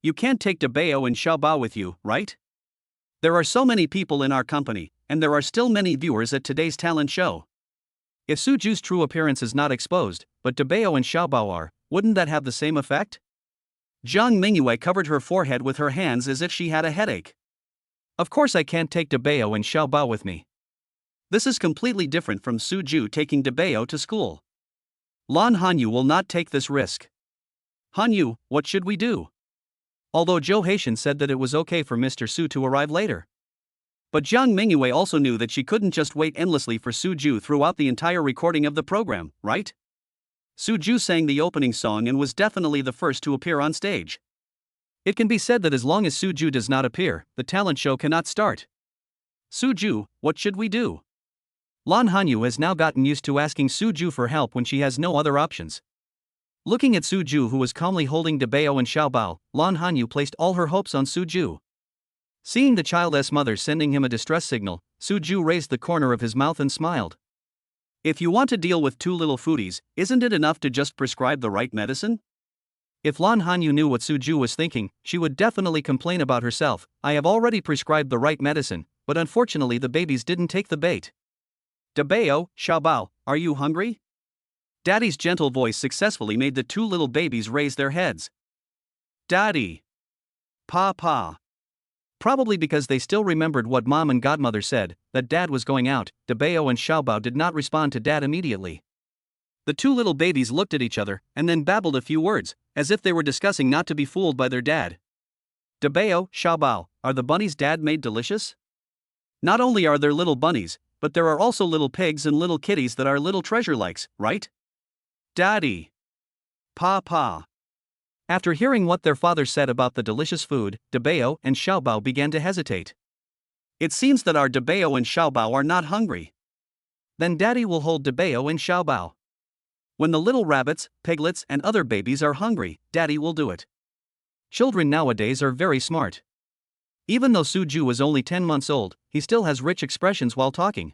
You can't take Debao and Xiaobao with you, right? There are so many people in our company, and there are still many viewers at today's talent show. If Suju's true appearance is not exposed, but Dabeo and Xiaobao are, wouldn't that have the same effect? Jiang Mingyue covered her forehead with her hands as if she had a headache. Of course I can't take Dabeo and Xiaobao with me. This is completely different from Suju taking Dabeo to school. Lan Hanyu will not take this risk. Hanyu, what should we do? Although Zhou Haitian said that it was okay for Mr. Su to arrive later. But Jiang Mingyue also knew that she couldn't just wait endlessly for Suju throughout the entire recording of the program, right? Suju sang the opening song and was definitely the first to appear on stage. It can be said that as long as Suju does not appear, the talent show cannot start. Suju, what should we do? Lan Hanyu has now gotten used to asking Suju for help when she has no other options. Looking at Suju, who was calmly holding Dabeo and Xiaobao, Lan Hanyu placed all her hopes on Suju. Seeing the child's mother sending him a distress signal, Suju raised the corner of his mouth and smiled. If you want to deal with two little foodies, isn't it enough to just prescribe the right medicine? If Lan Hanyu knew what Suju was thinking, she would definitely complain about herself. I have already prescribed the right medicine, but unfortunately the babies didn't take the bait. Dabeo, Xiaobao, are you hungry? Daddy's gentle voice successfully made the two little babies raise their heads. Daddy. Pa. Probably because they still remembered what Mom and Godmother said, that Dad was going out, Dabeo and Xiaobao did not respond to Dad immediately. The two little babies looked at each other, and then babbled a few words, as if they were discussing not to be fooled by their dad. Dabeo, Xiaobao, are the bunnies Dad made delicious? Not only are there little bunnies, but there are also little pigs and little kitties that our little treasure likes, right? Daddy. Pa. After hearing what their father said about the delicious food, Dabeo and Xiaobao began to hesitate. It seems that our Dabeo and Xiaobao are not hungry. Then Daddy will hold Dabeo and Xiaobao. When the little rabbits, piglets, and other babies are hungry, Daddy will do it. Children nowadays are very smart. Even though Suju is only 10 months old, he still has rich expressions while talking.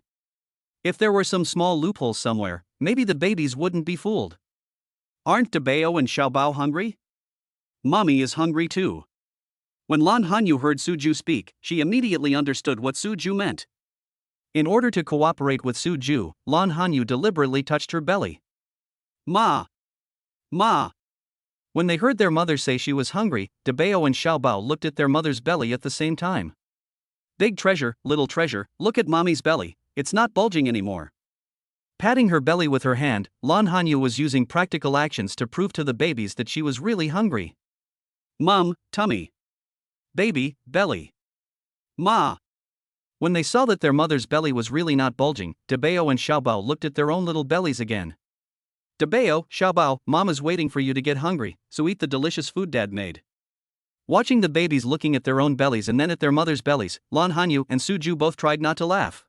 If there were some small loopholes somewhere, maybe the babies wouldn't be fooled. Aren't Dabeo and Xiaobao hungry? Mommy is hungry too. When Lan Hanyu heard Suju speak, she immediately understood what Suju meant. In order to cooperate with Suju, Lan Hanyu deliberately touched her belly. Ma. When they heard their mother say she was hungry, Dabeo and Xiaobao looked at their mother's belly at the same time. Big treasure, little treasure, look at Mommy's belly, it's not bulging anymore. Patting her belly with her hand, Lan Hanyu was using practical actions to prove to the babies that she was really hungry. Mom, tummy. Baby, belly. Ma. When they saw that their mother's belly was really not bulging, Dabeo and Xiaobao looked at their own little bellies again. Dabeo, Xiaobao, Mom is waiting for you to get hungry, so eat the delicious food Dad made. Watching the babies looking at their own bellies and then at their mother's bellies, Lan Hanyu and Suju both tried not to laugh.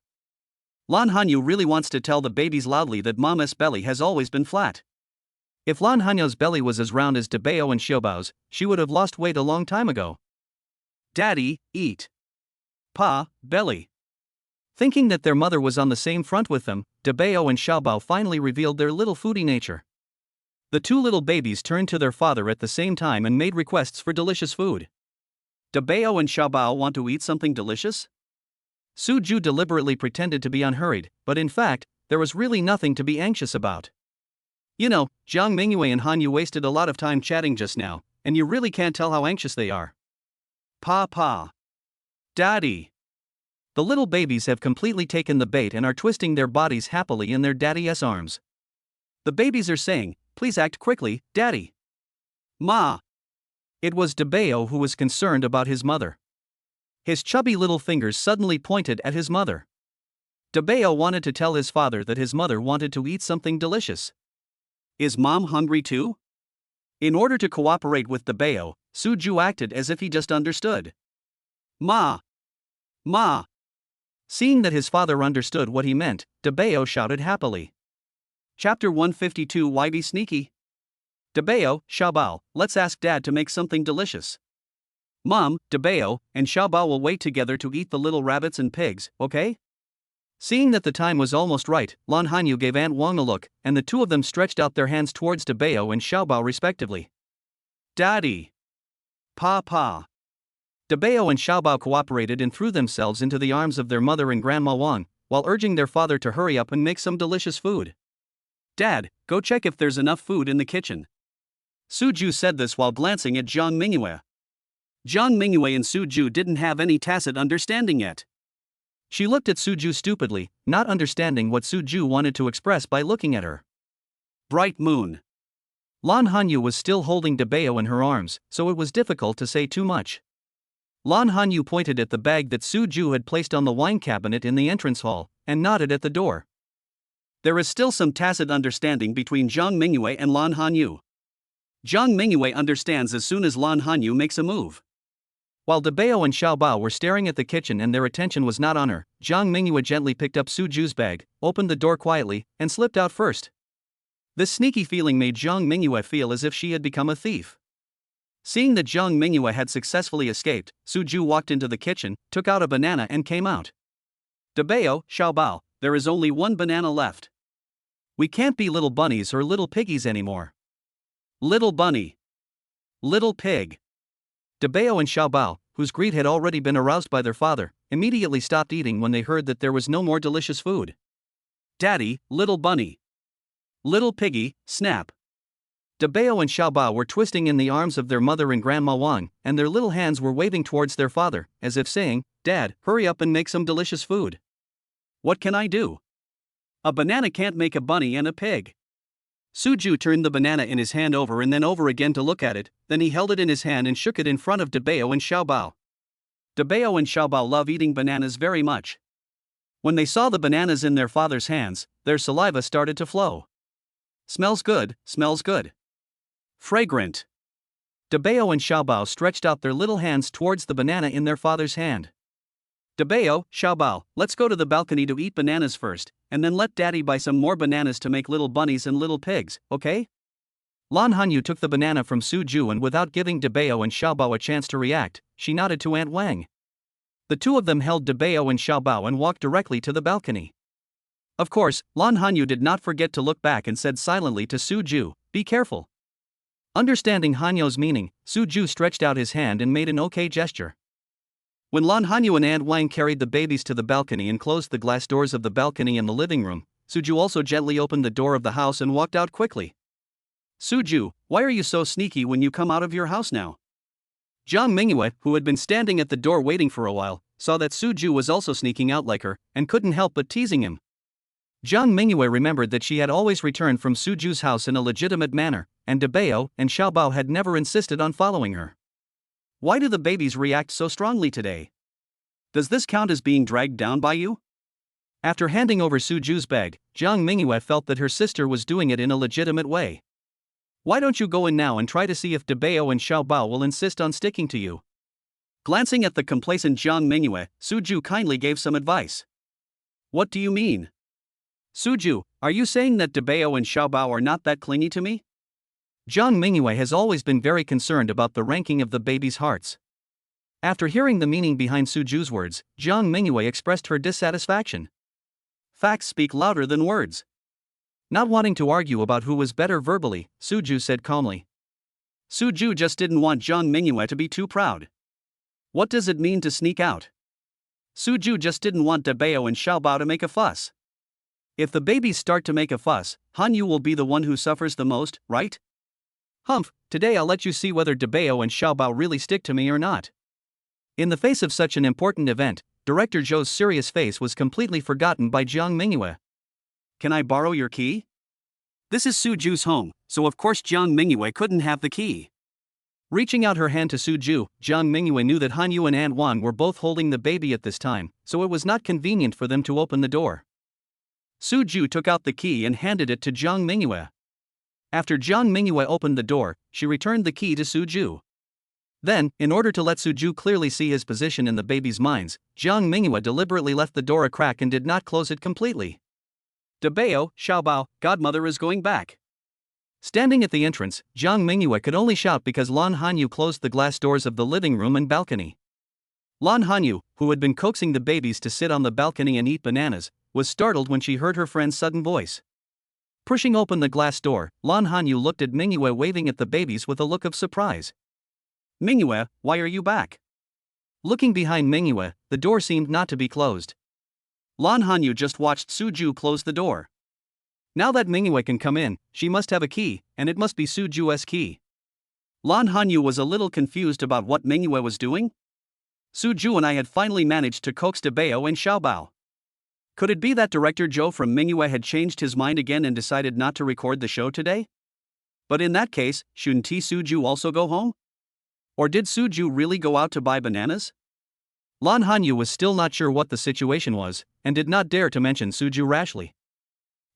Lan Hanyu really wants to tell the babies loudly that Mama's belly has always been flat. If Lan Hanyu's belly was as round as Dabeo and Xiaobao's, she would have lost weight a long time ago. Daddy, eat. Pa, belly. Thinking that their mother was on the same front with them, Dabeo and Xiaobao finally revealed their little foodie nature. The two little babies turned to their father at the same time and made requests for delicious food. Dabeo and Xiaobao want to eat something delicious? Suju deliberately pretended to be unhurried, but in fact, there was really nothing to be anxious about. You know, Jiang Mingyue and Hanyu wasted a lot of time chatting just now, and you really can't tell how anxious they are. Pa. Daddy. The little babies have completely taken the bait and are twisting their bodies happily in their daddy's arms. The babies are saying, please act quickly, Daddy. Ma. It was Dabeo who was concerned about his mother. His chubby little fingers suddenly pointed at his mother. Dabeo wanted to tell his father that his mother wanted to eat something delicious. Is Mom hungry too? In order to cooperate with Dabeo, Suju acted as if he just understood. Ma. Seeing that his father understood what he meant, Dabeo shouted happily. Chapter 152 Why be sneaky? Dabeo, Xiaobao, let's ask Dad to make something delicious. Mom, Dabeo, and Xiaobao will wait together to eat the little rabbits and pigs, okay? Seeing that the time was almost right, Lan Hanyu gave Aunt Wang a look, and the two of them stretched out their hands towards Dabeo and Xiaobao respectively. Daddy. Pa. Dabeo and Xiaobao cooperated and threw themselves into the arms of their mother and Grandma Wang, while urging their father to hurry up and make some delicious food. Dad, go check if there's enough food in the kitchen. Suju said this while glancing at Jiang Mingyue. Jiang Mingyue and Suju didn't have any tacit understanding yet. She looked at Suju stupidly, not understanding what Suju wanted to express by looking at her. Bright moon. Lan Hanyu was still holding Debeo in her arms, so it was difficult to say too much. Lan Hanyu pointed at the bag that Suju had placed on the wine cabinet in the entrance hall, and nodded at the door. There is still some tacit understanding between Jiang Mingyue and Lan Hanyu. Jiang Mingyue understands as soon as Lan Hanyu makes a move. While Debeo and Xiaobao were staring at the kitchen and their attention was not on her, Jiang Mingyue gently picked up Suju's bag, opened the door quietly, and slipped out first. This sneaky feeling made Jiang Mingyue feel as if she had become a thief. Seeing that Jiang Mingyue had successfully escaped, Suju walked into the kitchen, took out a banana and came out. Debeo, Xiaobao, there is only one banana left. We can't be little bunnies or little piggies anymore. Little bunny. Little pig. Debeo and Xiaobao, whose greed had already been aroused by their father, immediately stopped eating when they heard that there was no more delicious food. Daddy, little bunny. Little piggy, snap. Debeo and Xiaobao were twisting in the arms of their mother and Grandma Wang, and their little hands were waving towards their father, as if saying, "Dad, hurry up and make some delicious food." What can I do? A banana can't make a bunny and a pig. Suju turned the banana in his hand over and then over again to look at it, then he held it in his hand and shook it in front of Debeo and Xiaobao. Debeo and Xiaobao love eating bananas very much. When they saw the bananas in their father's hands, their saliva started to flow. Smells good, smells good. Fragrant. Debeo and Xiaobao stretched out their little hands towards the banana in their father's hand. Debeo, Xiaobao, let's go to the balcony to eat bananas first, and then let Daddy buy some more bananas to make little bunnies and little pigs, okay? Lan Hanyu took the banana from Suju and without giving Debeo and Xiaobao a chance to react, she nodded to Aunt Wang. The two of them held Debeo and Xiaobao and walked directly to the balcony. Of course, Lan Hanyu did not forget to look back and said silently to Suju, "Be careful." Understanding Hanyu's meaning, Suju stretched out his hand and made an okay gesture. When Lan Hanyu and Aunt Wang carried the babies to the balcony and closed the glass doors of the balcony and the living room, Suju also gently opened the door of the house and walked out quickly. Suju, why are you so sneaky when you come out of your house now? Jiang Mingyue, who had been standing at the door waiting for a while, saw that Suju was also sneaking out like her, and couldn't help but teasing him. Jiang Mingyue remembered that she had always returned from Suju's house in a legitimate manner, and Debeo and Xiaobao had never insisted on following her. Why do the babies react so strongly today? Does this count as being dragged down by you? After handing over Suju's bag, Jiang Mingyue felt that her sister was doing it in a legitimate way. Why don't you go in now and try to see if Debeo and Xiaobao will insist on sticking to you? Glancing at the complacent Jiang Mingyue, Suju kindly gave some advice. What do you mean? Suju, are you saying that Debeo and Xiaobao are not that clingy to me? Jiang Mingyue has always been very concerned about the ranking of the babies' hearts. After hearing the meaning behind Suju's words, Jiang Mingyue expressed her dissatisfaction. Facts speak louder than words. Not wanting to argue about who was better verbally, Suju said calmly. Suju just didn't want Jiang Mingyue to be too proud. What does it mean to sneak out? Suju just didn't want Debeo and Xiaobao to make a fuss. If the babies start to make a fuss, Hanyu will be the one who suffers the most, right? Humph, today I'll let you see whether Debeo and Xiaobao really stick to me or not. In the face of such an important event, Director Zhou's serious face was completely forgotten by Jiang Mingyue. Can I borrow your key? This is Suju's home, so of course Jiang Mingyue couldn't have the key. Reaching out her hand to Suju, Jiang Mingyue knew that Hanyu and Aunt Wang were both holding the baby at this time, so it was not convenient for them to open the door. Suju took out the key and handed it to Jiang Mingyue. After Jiang Mingyue opened the door, she returned the key to Suju. Then, in order to let Suju clearly see his position in the baby's minds, Jiang Mingyue deliberately left the door a crack and did not close it completely. Debeo, Xiaobao, godmother is going back. Standing at the entrance, Jiang Mingyue could only shout because Lan Hanyu closed the glass doors of the living room and balcony. Lan Hanyu, who had been coaxing the babies to sit on the balcony and eat bananas, was startled when she heard her friend's sudden voice. Pushing open the glass door, Lan Hanyu looked at Mingyue waving at the babies with a look of surprise. Mingyue, why are you back? Looking behind Mingyue, the door seemed not to be closed. Lan Hanyu just watched Suju close the door. Now that Mingyue can come in, she must have a key, and it must be Suju's key. Lan Hanyu was a little confused about what Mingyue was doing. Suju and I had finally managed to coax Dabeo and Xiaobao. Could it be that director Zhou from Mingyue had changed his mind again and decided not to record the show today? But in that case, shouldn't Suju also go home? Or did Suju really go out to buy bananas? Lan Hanyu was still not sure what the situation was, and did not dare to mention Suju rashly.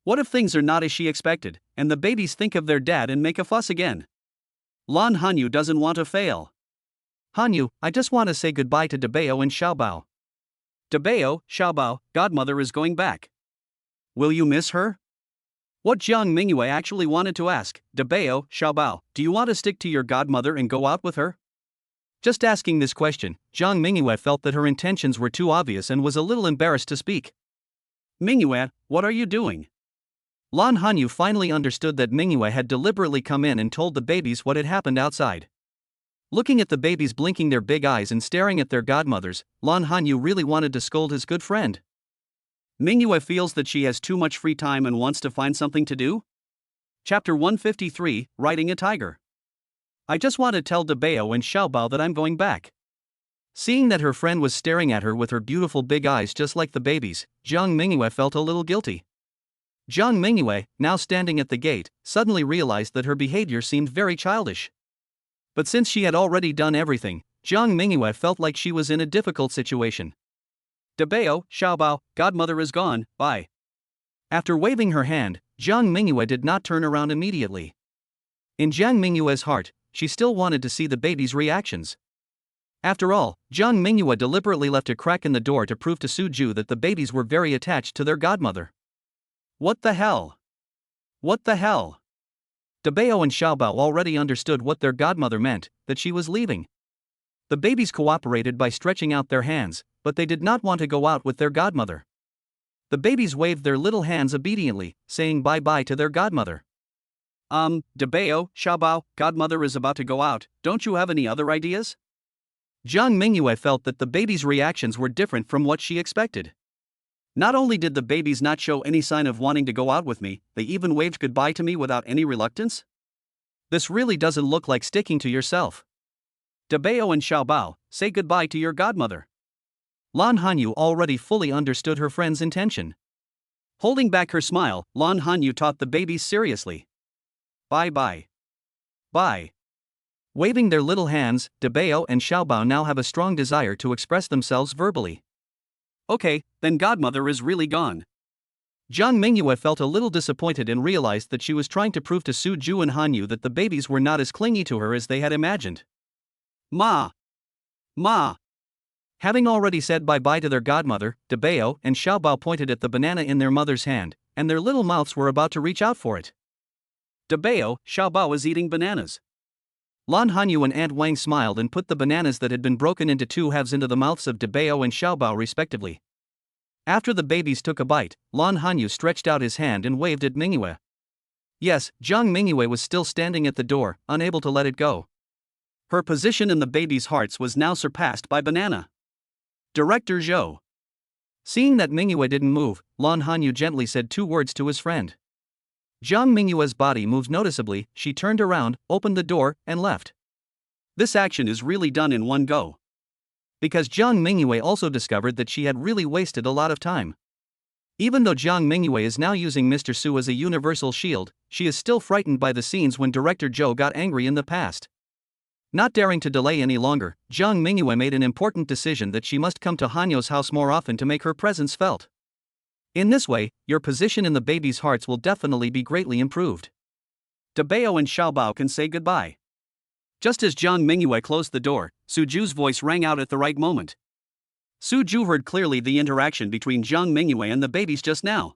What if things are not as she expected, and the babies think of their dad and make a fuss again? Lan Hanyu doesn't want to fail. Hanyu, I just want to say goodbye to Dabeo and Xiaobao. Dabeo, Xiaobao, godmother is going back. Will you miss her? What Jiang Mingyue actually wanted to ask, Dabeo, Xiaobao, do you want to stick to your godmother and go out with her? Just asking this question, Jiang Mingyue felt that her intentions were too obvious and was a little embarrassed to speak. Mingyue, what are you doing? Lan Hanyu finally understood that Mingyue had deliberately come in and told the babies what had happened outside. Looking at the babies blinking their big eyes and staring at their godmothers, Lan Hanyu really wanted to scold his good friend. Mingyue feels that she has too much free time and wants to find something to do? Chapter 153, Riding a Tiger. I just want to tell Dabeo and Xiaobao that I'm going back. Seeing that her friend was staring at her with her beautiful big eyes just like the babies, Jiang Mingyue felt a little guilty. Jiang Mingyue, now standing at the gate, suddenly realized that her behavior seemed very childish. But since she had already done everything, Jiang Mingyue felt like she was in a difficult situation. Dabeo, Xiaobao, godmother is gone, bye. After waving her hand, Jiang Mingyue did not turn around immediately. In Jiang Mingyue's heart, she still wanted to see the baby's reactions. After all, Jiang Mingyue deliberately left a crack in the door to prove to Suju that the babies were very attached to their godmother. What the hell? What the hell? Dabeo and Xiaobao already understood what their godmother meant, that she was leaving. The babies cooperated by stretching out their hands, but they did not want to go out with their godmother. The babies waved their little hands obediently, saying bye-bye to their godmother. Dabeo, Xiaobao, godmother is about to go out, don't you have any other ideas? Jiang Mingyue felt that the babies' reactions were different from what she expected. Not only did the babies not show any sign of wanting to go out with me, they even waved goodbye to me without any reluctance? This really doesn't look like sticking to yourself. Dabeo and Xiaobao, say goodbye to your godmother. Lan Hanyu already fully understood her friend's intention. Holding back her smile, Lan Hanyu taught the babies seriously. Bye-bye. Bye. Waving their little hands, Dabeo and Xiaobao now have a strong desire to express themselves verbally. Okay, then godmother is really gone. Jiang Mingyue felt a little disappointed and realized that she was trying to prove to Suju and Hanyu that the babies were not as clingy to her as they had imagined. Ma! Ma! Having already said bye-bye to their godmother, Dabeo and Xiaobao pointed at the banana in their mother's hand, and their little mouths were about to reach out for it. Dabeo, Xiaobao is eating bananas. Lan Hanyu and Aunt Wang smiled and put the bananas that had been broken into two halves into the mouths of Dabeo and Xiaobao respectively. After the babies took a bite, Lan Hanyu stretched out his hand and waved at Mingyue. Yes, Jiang Mingyue was still standing at the door, unable to let it go. Her position in the babies' hearts was now surpassed by banana. Director Zhou. Seeing that Mingyue didn't move, Lan Hanyu gently said two words to his friend. Jiang Mingyue's body moved noticeably, she turned around, opened the door, and left. This action is really done in one go. Because Jiang Mingyue also discovered that she had really wasted a lot of time. Even though Jiang Mingyue is now using Mr. Su as a universal shield, she is still frightened by the scenes when Director Zhou got angry in the past. Not daring to delay any longer, Jiang Mingyue made an important decision that she must come to Hanyu's house more often to make her presence felt. In this way, your position in the babies' hearts will definitely be greatly improved. Dabeo and Xiaobao can say goodbye. Just as Jiang Mingyue closed the door, Suju's voice rang out at the right moment. Suju heard clearly the interaction between Jiang Mingyue and the babies just now.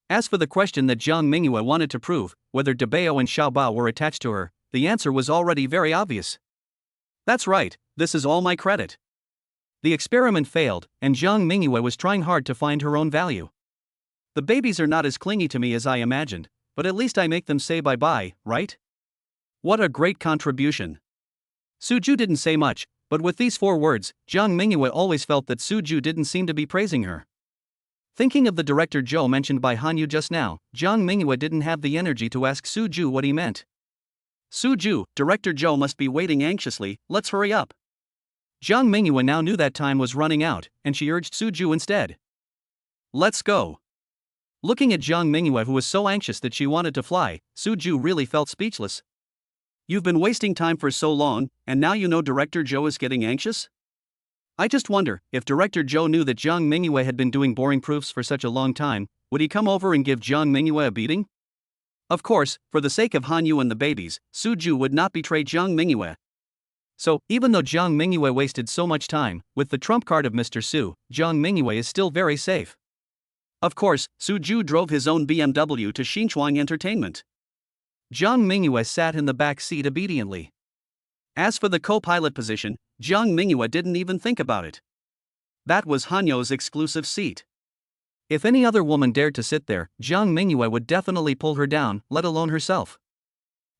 As for the question that Jiang Mingyue wanted to prove, whether Dabeo and Xiaobao were attached to her, the answer was already very obvious. That's right, this is all my credit. The experiment failed, and Jiang Mingyue was trying hard to find her own value. The babies are not as clingy to me as I imagined, but at least I make them say bye-bye, right? What a great contribution. Suju didn't say much, but with these 4 words, Jiang Mingyue always felt that Suju didn't seem to be praising her. Thinking of the director Joe mentioned by Hanyu just now, Jiang Mingyue didn't have the energy to ask Suju what he meant. Suju, Director Joe must be waiting anxiously, let's hurry up. Jiang Mingyue now knew that time was running out, and she urged Suju instead. Let's go. Looking at Jiang Mingyue, who was so anxious that she wanted to fly, Suju really felt speechless. You've been wasting time for so long, and now you know Director Joe is getting anxious? I just wonder, if Director Joe knew that Jiang Mingyue had been doing boring proofs for such a long time, would he come over and give Jiang Mingyue a beating? Of course, for the sake of Hanyu and the babies, Suju would not betray Jiang Mingyue. So, even though Jiang Mingyue wasted so much time, with the trump card of Mr. Su, Jiang Mingyue is still very safe. Of course, Suju drove his own BMW to Xinchuang Entertainment. Jiang Mingyue sat in the back seat obediently. As for the co-pilot position, Jiang Mingyue didn't even think about it. That was Hanyu's exclusive seat. If any other woman dared to sit there, Jiang Mingyue would definitely pull her down, let alone herself.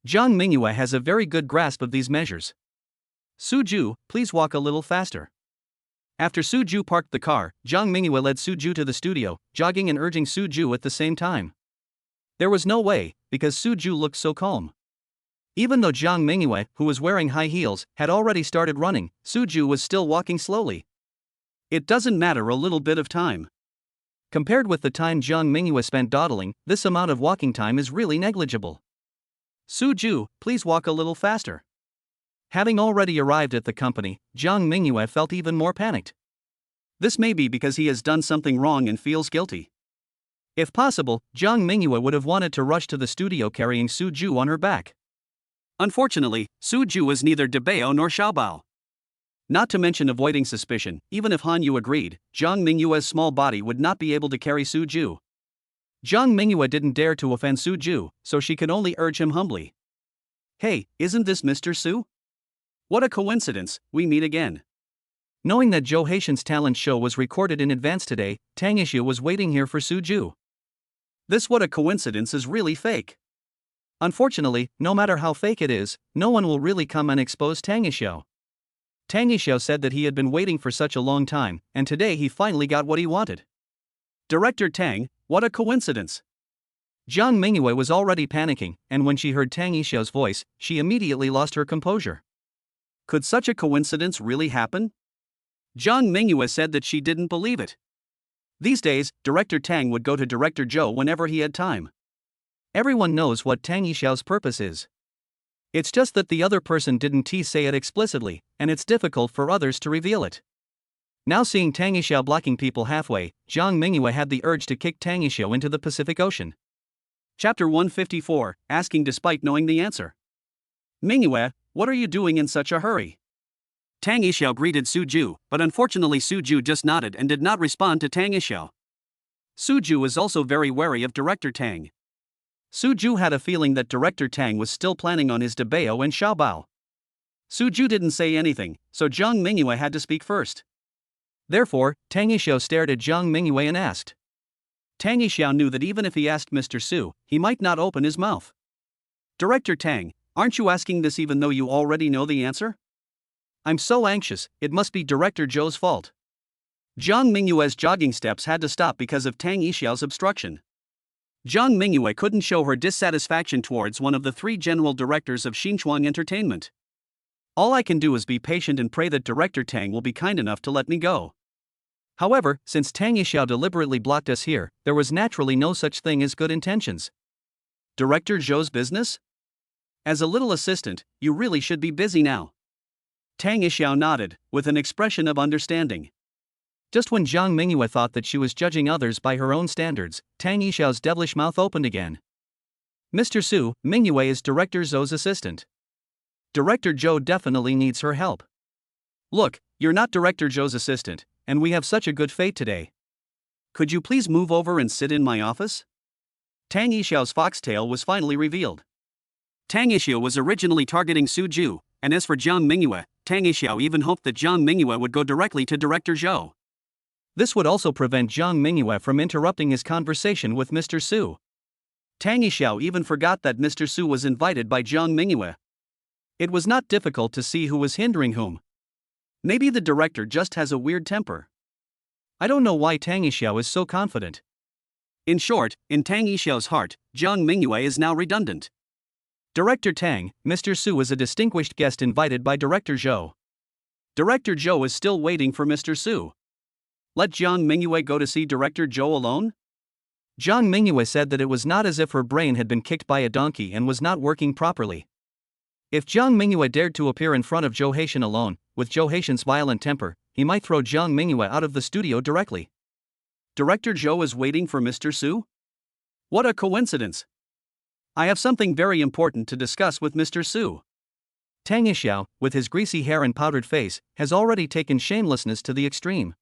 Jiang Mingyue has a very good grasp of these measures. Suju, please walk a little faster. After Suju parked the car, Jiang Mingyue led Suju to the studio, jogging and urging Suju at the same time. There was no way, because Suju looked so calm. Even though Jiang Mingyue, who was wearing high heels, had already started running, Suju was still walking slowly. It doesn't matter a little bit of time. Compared with the time Jiang Mingyue spent dawdling, this amount of walking time is really negligible. Suju, please walk a little faster. Having already arrived at the company, Jiang Mingyue felt even more panicked. This may be because he has done something wrong and feels guilty. If possible, Jiang Mingyue would have wanted to rush to the studio carrying Suju on her back. Unfortunately, Suju was neither Debao nor Xiaobao. Not to mention avoiding suspicion, even if Hanyu agreed, Jiang Mingyue's small body would not be able to carry Suju. Jiang Mingyue didn't dare to offend Suju, so she could only urge him humbly. Hey, isn't this Mr. Su? What a coincidence, we meet again. Knowing that Zhou Haitian's talent show was recorded in advance today, Tang Issue was waiting here for Suju. This what a coincidence is really fake. Unfortunately, no matter how fake it is, no one will really come and expose Tang Issue. Tang Issue said that he had been waiting for such a long time, and today he finally got what he wanted. Director Tang, what a coincidence. Jiang Mingyue was already panicking, and when she heard Tang Ishiu's voice, she immediately lost her composure. Could such a coincidence really happen? Jiang Mingyue said that she didn't believe it. These days, Director Tang would go to Director Zhou whenever he had time. Everyone knows what Tang Ishiu's purpose is. It's just that the other person didn't say it explicitly, and it's difficult for others to reveal it. Now seeing Tang Ishiu blocking people halfway, Jiang Mingyue had the urge to kick Tang Ishiu into the Pacific Ocean. Chapter 154, Asking despite knowing the answer. Mingyue, what are you doing in such a hurry? Tang Ishiu greeted Suju, but unfortunately Suju just nodded and did not respond to Tang Ishiu. Suju was also very wary of Director Tang. Suju had a feeling that Director Tang was still planning on his Debao and Xiaobao. Suju didn't say anything, so Jiang Mingyue had to speak first. Therefore, Tang Ishiu stared at Jiang Mingyue and asked. Tang Ishiu knew that even if he asked Mr. Su, he might not open his mouth. Director Tang, aren't you asking this even though you already know the answer? I'm so anxious, it must be Director Zhou's fault. Jiang Mingyue's jogging steps had to stop because of Tang Ishiu's obstruction. Jiang Mingyue couldn't show her dissatisfaction towards one of the three general directors of Xinchuang Entertainment. All I can do is be patient and pray that Director Tang will be kind enough to let me go. However, since Tang Ishiu deliberately blocked us here, there was naturally no such thing as good intentions. Director Zhou's business? As a little assistant, you really should be busy now. Tang Ishiu nodded, with an expression of understanding. Just when Jiang Mingyue thought that she was judging others by her own standards, Tang Ishiu's devilish mouth opened again. Mr. Su, Mingyue is Director Zhou's assistant. Director Zhou definitely needs her help. Look, you're not Director Zhou's assistant, and we have such a good fate today. Could you please move over and sit in my office? Tang Ishiu's foxtail was finally revealed. Tang Ishiu was originally targeting Suju, and as for Jiang Mingyue, Tang Ishiu even hoped that Jiang Mingyue would go directly to Director Zhou. This would also prevent Jiang Mingyue from interrupting his conversation with Mr. Su. Tang Ishiu even forgot that Mr. Su was invited by Jiang Mingyue. It was not difficult to see who was hindering whom. Maybe the director just has a weird temper. I don't know why Tang Yixiao is so confident. In short, in Tang Yixiao's heart, Jiang Mingyue is now redundant. Director Tang, Mr. Su is a distinguished guest invited by Director Zhou. Director Zhou is still waiting for Mr. Su. Let Jiang Mingyue go to see Director Zhou alone? Jiang Mingyue said that it was not as if her brain had been kicked by a donkey and was not working properly. If Jiang Mingyue dared to appear in front of Zhou Haitian alone, with Zhou Haitian's violent temper, he might throw Jiang Mingyue out of the studio directly. Director Zhou is waiting for Mr. Su? What a coincidence! I have something very important to discuss with Mr. Su. Tang Yixiao, with his greasy hair and powdered face, has already taken shamelessness to the extreme.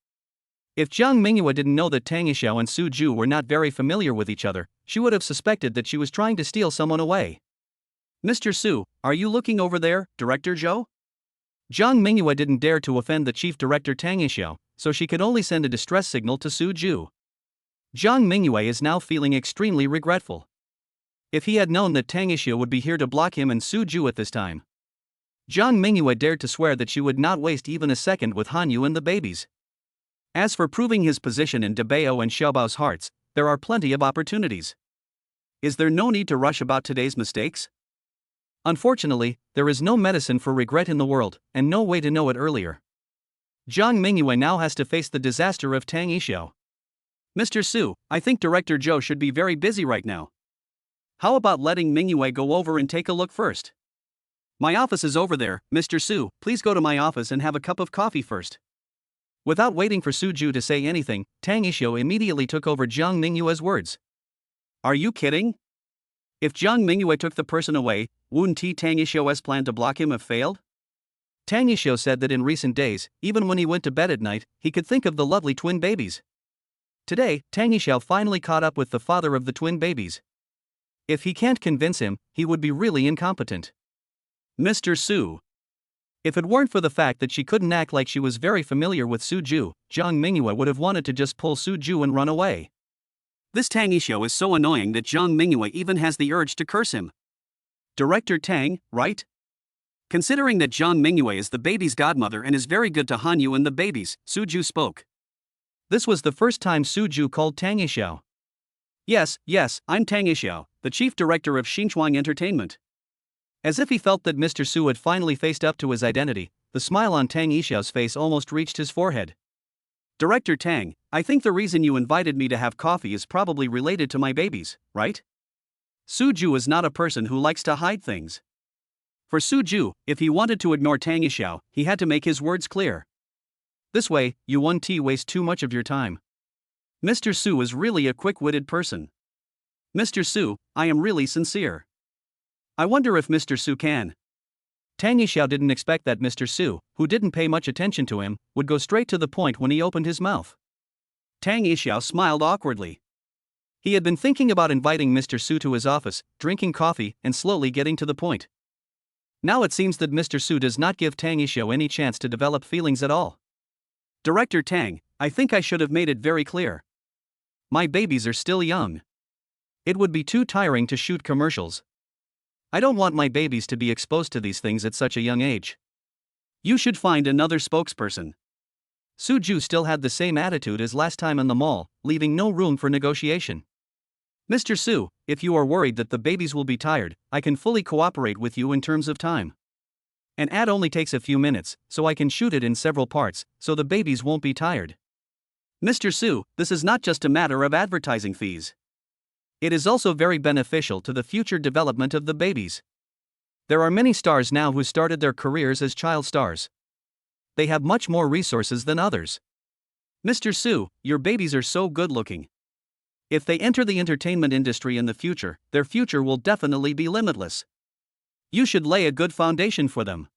If Jiang Mingyue didn't know that Tang Yixiao and Su Ju were not very familiar with each other, she would have suspected that she was trying to steal someone away. Mr. Su, are you looking over there, Director Zhou? Jiang Mingyue didn't dare to offend the chief director Tang Yixiao, so she could only send a distress signal to Su Ju. Jiang Mingyue is now feeling extremely regretful. If he had known that Tang Yixiao would be here to block him and Su Ju at this time. Jiang Mingyue dared to swear that she would not waste even a second with Han Yu and the babies. As for proving his position in Dabao and Xiaobao's hearts, there are plenty of opportunities. Is there no need to rush about today's mistakes? Unfortunately, there is no medicine for regret in the world, and no way to know it earlier. Jiang Mingyue now has to face the disaster of Tang Yixiao. Mr. Su, I think Director Zhou should be very busy right now. How about letting Mingyue go over and take a look first? My office is over there, Mr. Su, please go to my office and have a cup of coffee first. Without waiting for Su Ju to say anything, Tang Yixiao immediately took over Jiang Mingyue's words. Are you kidding? If Jiang Mingyue took the person away, wouldn't Tang Yixiao's plan to block him have failed? Tang Yixiao said that in recent days, even when he went to bed at night, he could think of the lovely twin babies. Today, Tang Yixiao finally caught up with the father of the twin babies. If he can't convince him, he would be really incompetent. Mr. Su. If it weren't for the fact that she couldn't act like she was very familiar with Su Ju, Jiang Mingyue would have wanted to just pull Su Ju and run away. This Tang Yixiao is so annoying that Jiang Mingyue even has the urge to curse him. Director Tang, right? Considering that Jiang Mingyue is the baby's godmother and is very good to Han Yu and the babies, Su Ju spoke. This was the first time Su Ju called Tang Yixiao. Yes, I'm Tang Yixiao, the chief director of Xinchuang Entertainment. As if he felt that Mr. Su had finally faced up to his identity, the smile on Tang Yixiao's face almost reached his forehead. Director Tang, I think the reason you invited me to have coffee is probably related to my babies, right? Su Ju is not a person who likes to hide things. For Su Ju, if he wanted to ignore Tang Yixiao, he had to make his words clear. This way, you won't waste too much of your time. Mr. Su is really a quick-witted person. Mr. Su, I am really sincere. I wonder if Mr. Su can. Tang Yixiao didn't expect that Mr. Su, who didn't pay much attention to him, would go straight to the point when he opened his mouth. Tang Yixiao smiled awkwardly. He had been thinking about inviting Mr. Su to his office, drinking coffee, and slowly getting to the point. Now it seems that Mr. Su does not give Tang Yixiao any chance to develop feelings at all. Director Tang, I think I should have made it very clear. My babies are still young. It would be too tiring to shoot commercials. I don't want my babies to be exposed to these things at such a young age. You should find another spokesperson. Su Ju still had the same attitude as last time in the mall, leaving no room for negotiation. Mr. Su, if you are worried that the babies will be tired, I can fully cooperate with you in terms of time. An ad only takes a few minutes, so I can shoot it in several parts, so the babies won't be tired. Mr. Su, this is not just a matter of advertising fees. It is also very beneficial to the future development of the babies. There are many stars now who started their careers as child stars. They have much more resources than others. Mr. Su, your babies are so good looking. If they enter the entertainment industry in the future, their future will definitely be limitless. You should lay a good foundation for them.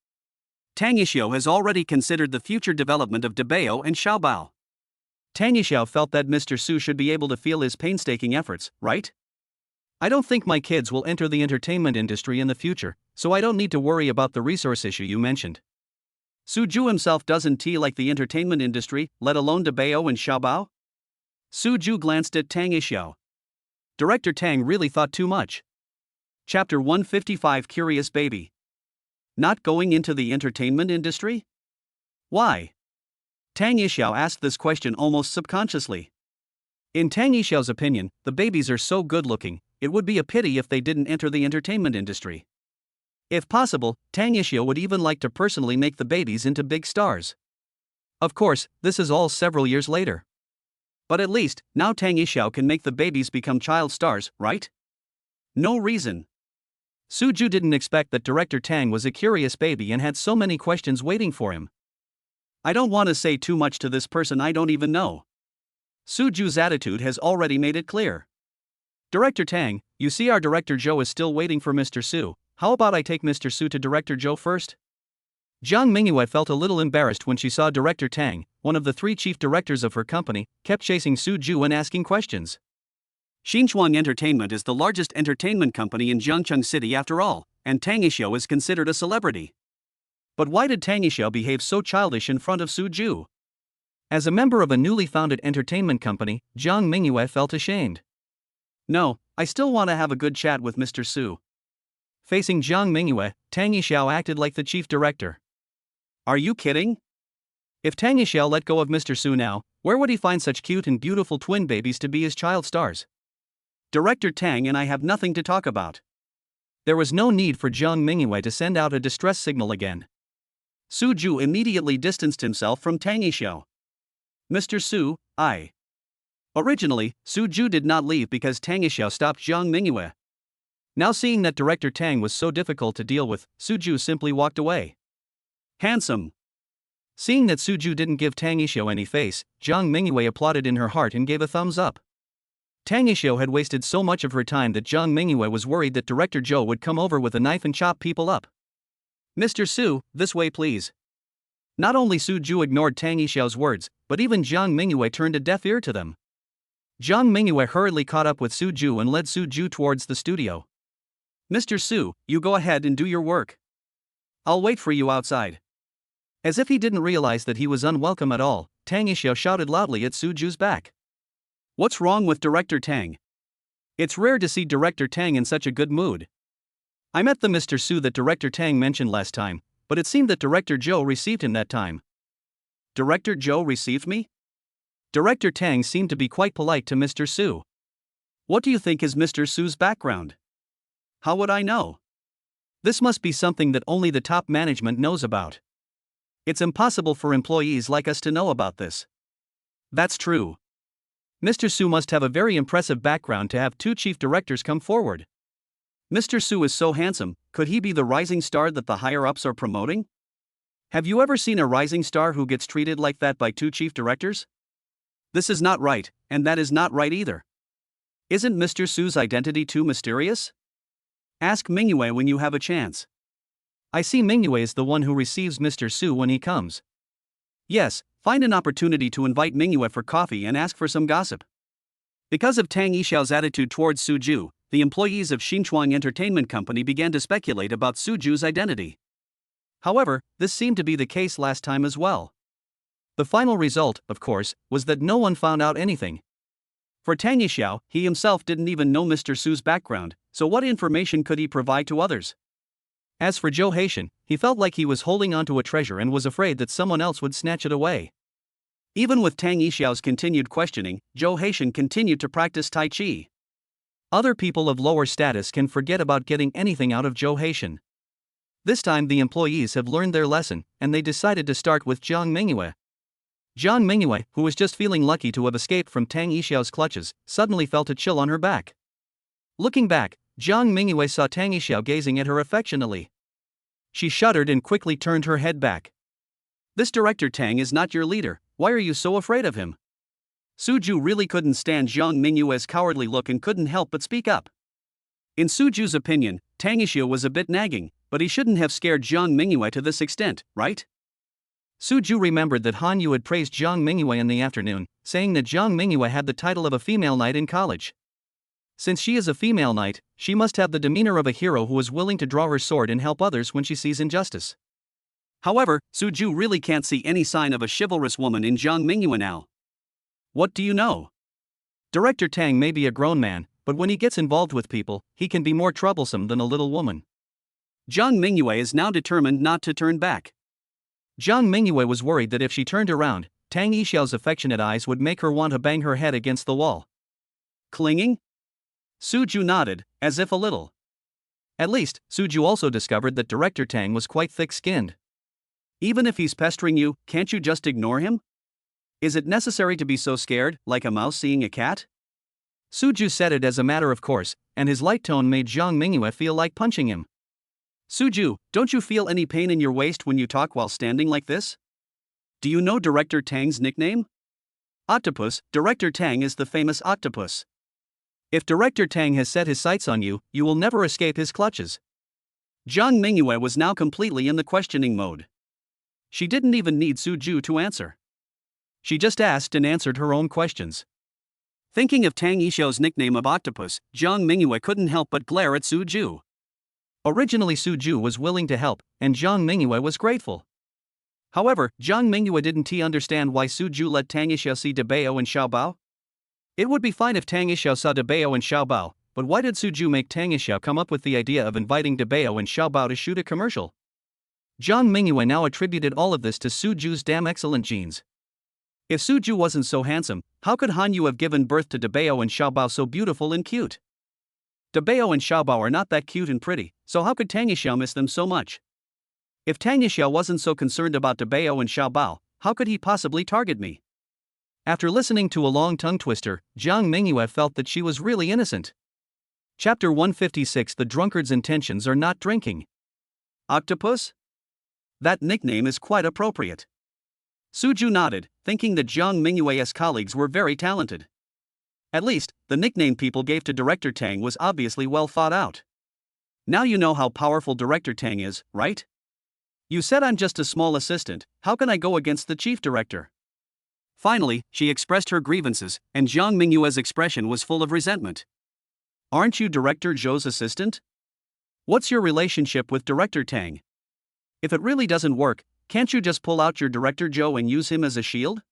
Tang Yixiao has already considered the future development of Dabao and Xiaobao. Tang Yixiao felt that Mr. Su should be able to feel his painstaking efforts, right? I don't think my kids will enter the entertainment industry in the future, so I don't need to worry about the resource issue you mentioned. Su Ju himself doesn't like the entertainment industry, let alone Dabao and Xiaobao? Su Ju glanced at Tang Yixiao. Director Tang really thought too much. Chapter 155 Curious Baby. Not going into the entertainment industry? Why? Tang Yixiao asked this question almost subconsciously. In Tang Yixiao's opinion, the babies are so good-looking, it would be a pity if they didn't enter the entertainment industry. If possible, Tang Yixiao would even like to personally make the babies into big stars. Of course, this is all several years later. But at least, now Tang Yixiao can make the babies become child stars, right? No reason. Suju didn't expect that Director Tang was a curious baby and had so many questions waiting for him. I don't want to say too much to this person I don't even know. Suju's attitude has already made it clear. Director Tang, you see our Director Zhou is still waiting for Mr. Su. How about I take Mr. Su to Director Zhou first? Jiang Mingyue felt a little embarrassed when she saw Director Tang, one of the 3 chief directors of her company, kept chasing Suju and asking questions. Xinchuang Entertainment is the largest entertainment company in Jiangcheng City after all, and Tang Yixiao is considered a celebrity. But why did Tang Yixiao behave so childish in front of Suju? As a member of a newly founded entertainment company, Jiang Mingyue felt ashamed. No, I still want to have a good chat with Mr. Su. Facing Jiang Mingyue, Tang Yixiao acted like the chief director. Are you kidding? If Tang Yixiao let go of Mr. Su now, where would he find such cute and beautiful twin babies to be his child stars? Director Tang and I have nothing to talk about. There was no need for Jiang Mingyue to send out a distress signal again. Suju immediately distanced himself from Tang Yixiao. Mr. Su, Originally, Suju did not leave because Tang Yixiao stopped Jiang Mingyue. Now seeing that Director Tang was so difficult to deal with, Suju simply walked away. Handsome. Seeing that Suju didn't give Tang Yixiao any face, Jiang Mingyue applauded in her heart and gave a thumbs up. Tang Yixiao had wasted so much of her time that Jiang Mingyue was worried that Director Zhou would come over with a knife and chop people up. Mr. Su, this way please. Not only Suju ignored Tang Yixiao's words, but even Jiang Mingyue turned a deaf ear to them. Jiang Mingyue hurriedly caught up with Suju and led Suju towards the studio. Mr. Su, you go ahead and do your work. I'll wait for you outside. As if he didn't realize that he was unwelcome at all, Tang Yixiao shouted loudly at Suju's back. What's wrong with Director Tang? It's rare to see Director Tang in such a good mood. I met the Mr. Su that Director Tang mentioned last time, but it seemed that Director Zhou received him that time. Director Zhou received me? Director Tang seemed to be quite polite to Mr. Su. What do you think is Mr. Su's background? How would I know? This must be something that only the top management knows about. It's impossible for employees like us to know about this. That's true. Mr. Su must have a very impressive background to have 2 chief directors come forward. Mr. Su is so handsome, could he be the rising star that the higher-ups are promoting? Have you ever seen a rising star who gets treated like that by 2 chief directors? This is not right, and that is not right either. Isn't Mr. Su's identity too mysterious? Ask Mingyue when you have a chance. I see Mingyue is the one who receives Mr. Su when he comes. Yes, find an opportunity to invite Mingyue for coffee and ask for some gossip. Because of Tang Yixiao's attitude towards Suju, the employees of Xinchuang Entertainment Company began to speculate about Suju's identity. However, this seemed to be the case last time as well. The final result, of course, was that no one found out anything. For Tang Yixiao, he himself didn't even know Mr. Su's background, so what information could he provide to others? As for Zhou Haitian, he felt like he was holding onto a treasure and was afraid that someone else would snatch it away. Even with Tang Yixiao's continued questioning, Zhou Haitian continued to practice Tai Chi. Other people of lower status can forget about getting anything out of Zhou Haitian. This time the employees have learned their lesson, and they decided to start with Jiang Mingyue. Jiang Mingyue, who was just feeling lucky to have escaped from Tang Yixiao's clutches, suddenly felt a chill on her back. Looking back, Jiang Mingyue saw Tang Yixiao gazing at her affectionately. She shuddered and quickly turned her head back. This Director Tang is not your leader, why are you so afraid of him? Suju really couldn't stand Jiang Mingyue's cowardly look and couldn't help but speak up. In Suju's opinion, Tang Yixiao was a bit nagging, but he shouldn't have scared Jiang Mingyue to this extent, right? Suju remembered that Han Yu had praised Jiang Mingyue in the afternoon, saying that Jiang Mingyue had the title of a female knight in college. Since she is a female knight, she must have the demeanor of a hero who is willing to draw her sword and help others when she sees injustice. However, Suju really can't see any sign of a chivalrous woman in Jiang Mingyue now. What do you know? Director Tang may be a grown man, but when he gets involved with people, he can be more troublesome than a little woman. Jiang Mingyue is now determined not to turn back. Jiang Mingyue was worried that if she turned around, Tang Yixiao's affectionate eyes would make her want to bang her head against the wall. Clinging? Suju nodded, as if a little. At least, Suju also discovered that Director Tang was quite thick-skinned. Even if he's pestering you, can't you just ignore him? Is it necessary to be so scared, like a mouse seeing a cat? Suju said it as a matter of course, and his light tone made Zhang Mingyue feel like punching him. Suju, don't you feel any pain in your waist when you talk while standing like this? Do you know Director Tang's nickname? Octopus. Director Tang is the famous octopus. If Director Tang has set his sights on you, you will never escape his clutches. Zhang Mingyue was now completely in the questioning mode. She didn't even need Suju to answer. She just asked and answered her own questions. Thinking of Tang Yixiao's nickname of octopus, Zhang Mingyue couldn't help but glare at Suju. Originally Suju was willing to help, and Zhang Mingyue was grateful. However, Zhang Mingyue didn't understand why Suju let Tang Yixiao see Debao and Xiaobao. It would be fine if Tang Yixiao saw Debao and Xiaobao, but why did Suju make Tang Yixiao come up with the idea of inviting Debao and Xiaobao to shoot a commercial? Zhang Mingyue now attributed all of this to Suju's damn excellent genes. If Suju wasn't so handsome, how could Han Yu have given birth to Debao and Xiaobao so beautiful and cute? Debao and Xiaobao are not that cute and pretty, so how could Tang Yixiao miss them so much? If Tang Yixiao wasn't so concerned about Debao and Xiaobao, how could he possibly target me? After listening to a long tongue twister, Zhang Mingyue felt that she was really innocent. Chapter 156. The drunkard's intentions are not drinking. Octopus? That nickname is quite appropriate. Suju nodded, thinking that Zhang Mingyue's colleagues were very talented. At least, the nickname people gave to Director Tang was obviously well thought out. Now you know how powerful Director Tang is, right? You said I'm just a small assistant, how can I go against the chief director? Finally, she expressed her grievances, and Zhang Mingyue's expression was full of resentment. Aren't you Director Zhou's assistant? What's your relationship with Director Tang? If it really doesn't work, can't you just pull out your Director Zhou and use him as a shield?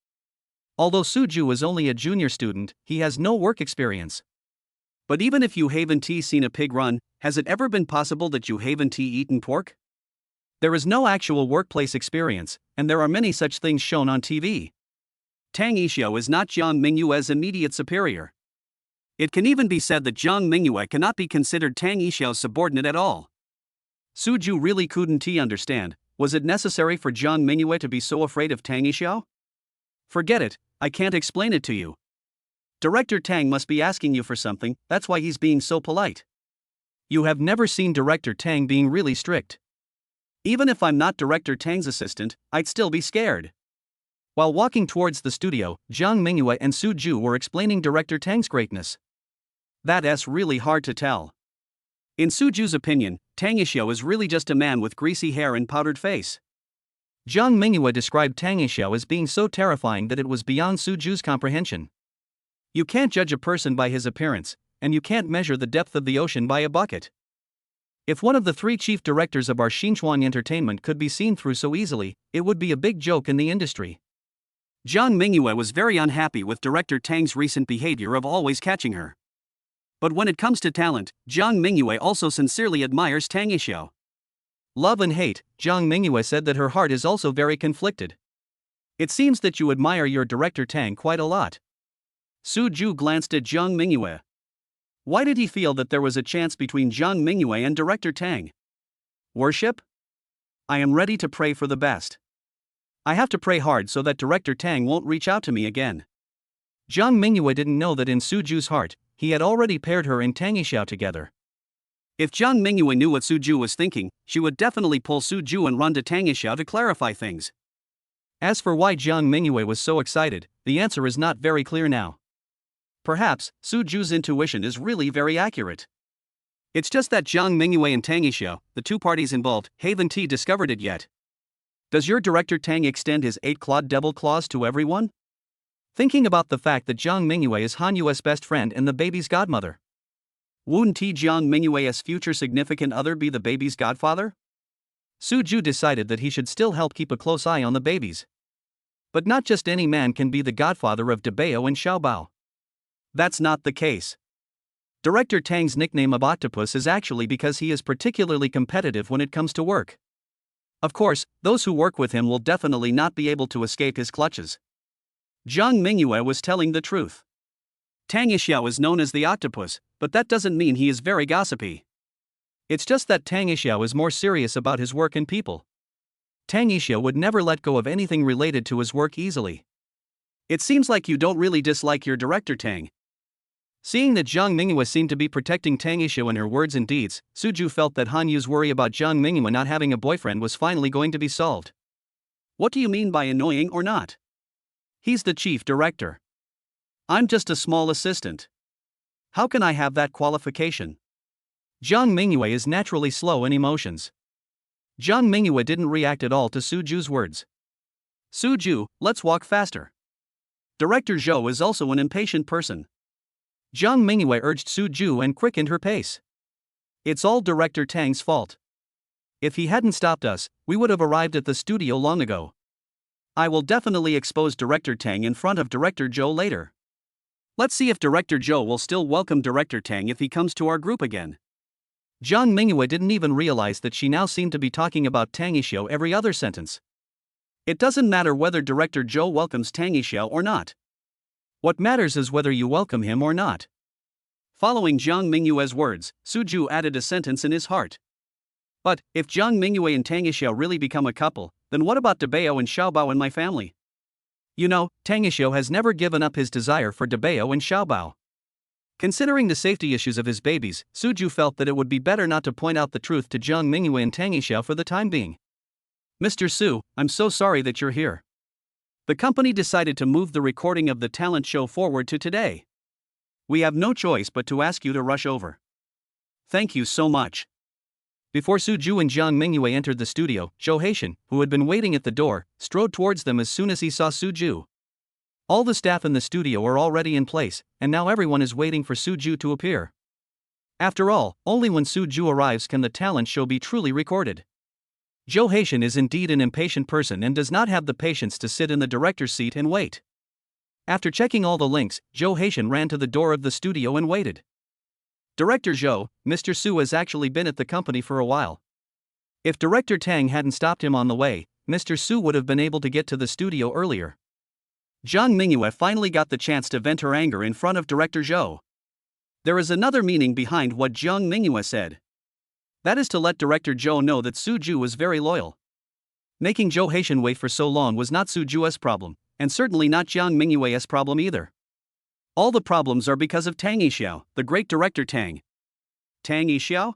Although Suju is only a junior student, he has no work experience. But even if you haven't seen a pig run, has it ever been possible that you haven't eaten pork? There is no actual workplace experience, and there are many such things shown on TV. Tang Yixiao is not Zhang Mingyue's immediate superior. It can even be said that Zhang Mingyue cannot be considered Tang Yixiao's subordinate at all. Suju really couldn't understand, was it necessary for Zhang Mingyue to be so afraid of Tang Yixiao? Forget it, I can't explain it to you. Director Tang must be asking you for something, that's why he's being so polite. You have never seen Director Tang being really strict. Even if I'm not Director Tang's assistant, I'd still be scared. While walking towards the studio, Zhang Mingyue and Suju were explaining Director Tang's greatness. That's really hard to tell. In Suju's opinion, Tang Yixiao is really just a man with greasy hair and powdered face. Zhang Mingyue described Tang Yixiao as being so terrifying that it was beyond Suju's comprehension. You can't judge a person by his appearance, and you can't measure the depth of the ocean by a bucket. If one of the three chief directors of our Xinchuan Entertainment could be seen through so easily, it would be a big joke in the industry. Zhang Mingyue was very unhappy with Director Tang's recent behavior of always catching her. But when it comes to talent, Zhang Mingyue also sincerely admires Tang Yixiao. Love and hate, Zhang Mingyue said that her heart is also very conflicted. It seems that you admire your Director Tang quite a lot. Suju glanced at Zhang Mingyue. Why did he feel that there was a chance between Zhang Mingyue and Director Tang? Worship? I am ready to pray for the best. I have to pray hard so that Director Tang won't reach out to me again. Zhang Mingyue didn't know that in Suju's heart, he had already paired her and Tang Yixiao together. If Zhang Mingyue knew what Suju was thinking, she would definitely pull Suju and run to Tang Yixiao to clarify things. As for why Zhang Mingyue was so excited, the answer is not very clear now. Perhaps, Suju's intuition is really very accurate. It's just that Zhang Mingyue and Tang Yixiao, the two parties involved, haven't discovered it yet. Does your Director Tang extend his 8-clawed devil claws to everyone? Thinking about the fact that Zhang Mingyue is Han Yue's best friend and the baby's godmother. Wouldn't Zhang Mingyue's future significant other be the baby's godfather? Suju decided that he should still help keep a close eye on the babies. But not just any man can be the godfather of Debao and Xiaobao. That's not the case. Director Tang's nickname of Octopus is actually because he is particularly competitive when it comes to work. Of course, those who work with him will definitely not be able to escape his clutches. Zhang Mingyue was telling the truth. Tang Yixiao is known as the octopus, but that doesn't mean he is very gossipy. It's just that Tang Yixiao is more serious about his work and people. Tang Yixiao would never let go of anything related to his work easily. It seems like you don't really dislike your director Tang. Seeing that Zhang Mingyue seemed to be protecting Tang Yixiao in her words and deeds, Suju felt that Han Yu's worry about Zhang Mingyue not having a boyfriend was finally going to be solved. What do you mean by annoying or not? He's the chief director. I'm just a small assistant. How can I have that qualification? Zhang Mingyue is naturally slow in emotions. Zhang Mingyue didn't react at all to Suju's words. Suju, let's walk faster. Director Zhou is also an impatient person. Zhang Mingyue urged Suju and quickened her pace. It's all Director Tang's fault. If he hadn't stopped us, we would have arrived at the studio long ago. I will definitely expose Director Tang in front of Director Zhou later. Let's see if Director Zhou will still welcome Director Tang if he comes to our group again. Zhang Mingyue didn't even realize that she now seemed to be talking about Tang Yixiao every other sentence. It doesn't matter whether Director Zhou welcomes Tang Yixiao or not. What matters is whether you welcome him or not. Following Zhang Mingyue's words, Suju added a sentence in his heart. But, if Zhang Mingyue and Tang Yixiao really become a couple, then what about Debao and Xiaobao and my family? You know, Tang Yixiao has never given up his desire for Debao and Xiaobao. Considering the safety issues of his babies, Suju felt that it would be better not to point out the truth to Zhang Mingyue and Tang Yixiao for the time being. Mr. Su, I'm so sorry that you're here. The company decided to move the recording of the talent show forward to today. We have no choice but to ask you to rush over. Thank you so much. Before Suju and Zhang Mingyue entered the studio, Zhou Haitian, who had been waiting at the door, strode towards them as soon as he saw Suju. All the staff in the studio are already in place, and now everyone is waiting for Suju to appear. After all, only when Suju arrives can the talent show be truly recorded. Zhou Haitian is indeed an impatient person and does not have the patience to sit in the director's seat and wait. After checking all the links, Zhou Haitian ran to the door of the studio and waited. Director Zhou, Mr. Su has actually been at the company for a while. If Director Tang hadn't stopped him on the way, Mr. Su would have been able to get to the studio earlier. Zhang Mingyue finally got the chance to vent her anger in front of Director Zhou. There is another meaning behind what Zhang Mingyue said. That is to let Director Zhou know that Suju was very loyal. Making Zhou Haitian wait for so long was not Suju's problem, and certainly not Zhang Mingyue's problem either. All the problems are because of Tang Yixiao, the great director Tang. Tang Yixiao?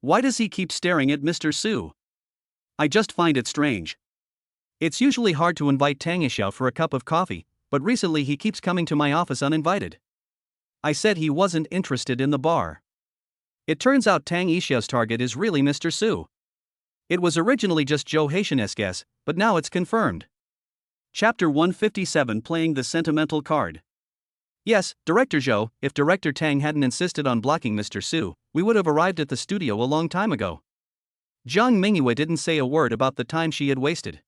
Why does he keep staring at Mr. Su? I just find it strange. It's usually hard to invite Tang Yixiao for a cup of coffee, but recently he keeps coming to my office uninvited. I said he wasn't interested in the bar. It turns out Tang Yixiao's target is really Mr. Su. It was originally just Zhou Haitian's guess, but now it's confirmed. Chapter 157 Playing the Sentimental Card. Yes, Director Zhou, if Director Tang hadn't insisted on blocking Mr. Su, we would have arrived at the studio a long time ago. Zhang Mingyue didn't say a word about the time she had wasted.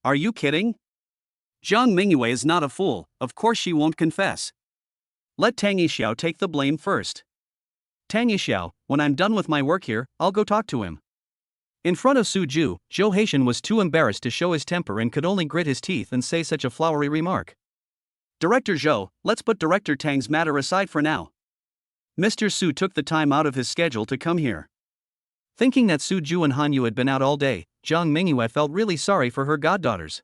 Are you kidding? Zhang Mingyue is not a fool, of course she won't confess. Let Tang Yixiao take the blame first. Tang Yixiao, when I'm done with my work here, I'll go talk to him. In front of Suju, Zhou Haitian was too embarrassed to show his temper and could only grit his teeth and say such a flowery remark. Director Zhou, let's put Director Tang's matter aside for now. Mr. Su took the time out of his schedule to come here. Thinking that Suju and Hanyu had been out all day, Zhang Mingyue felt really sorry for her goddaughters.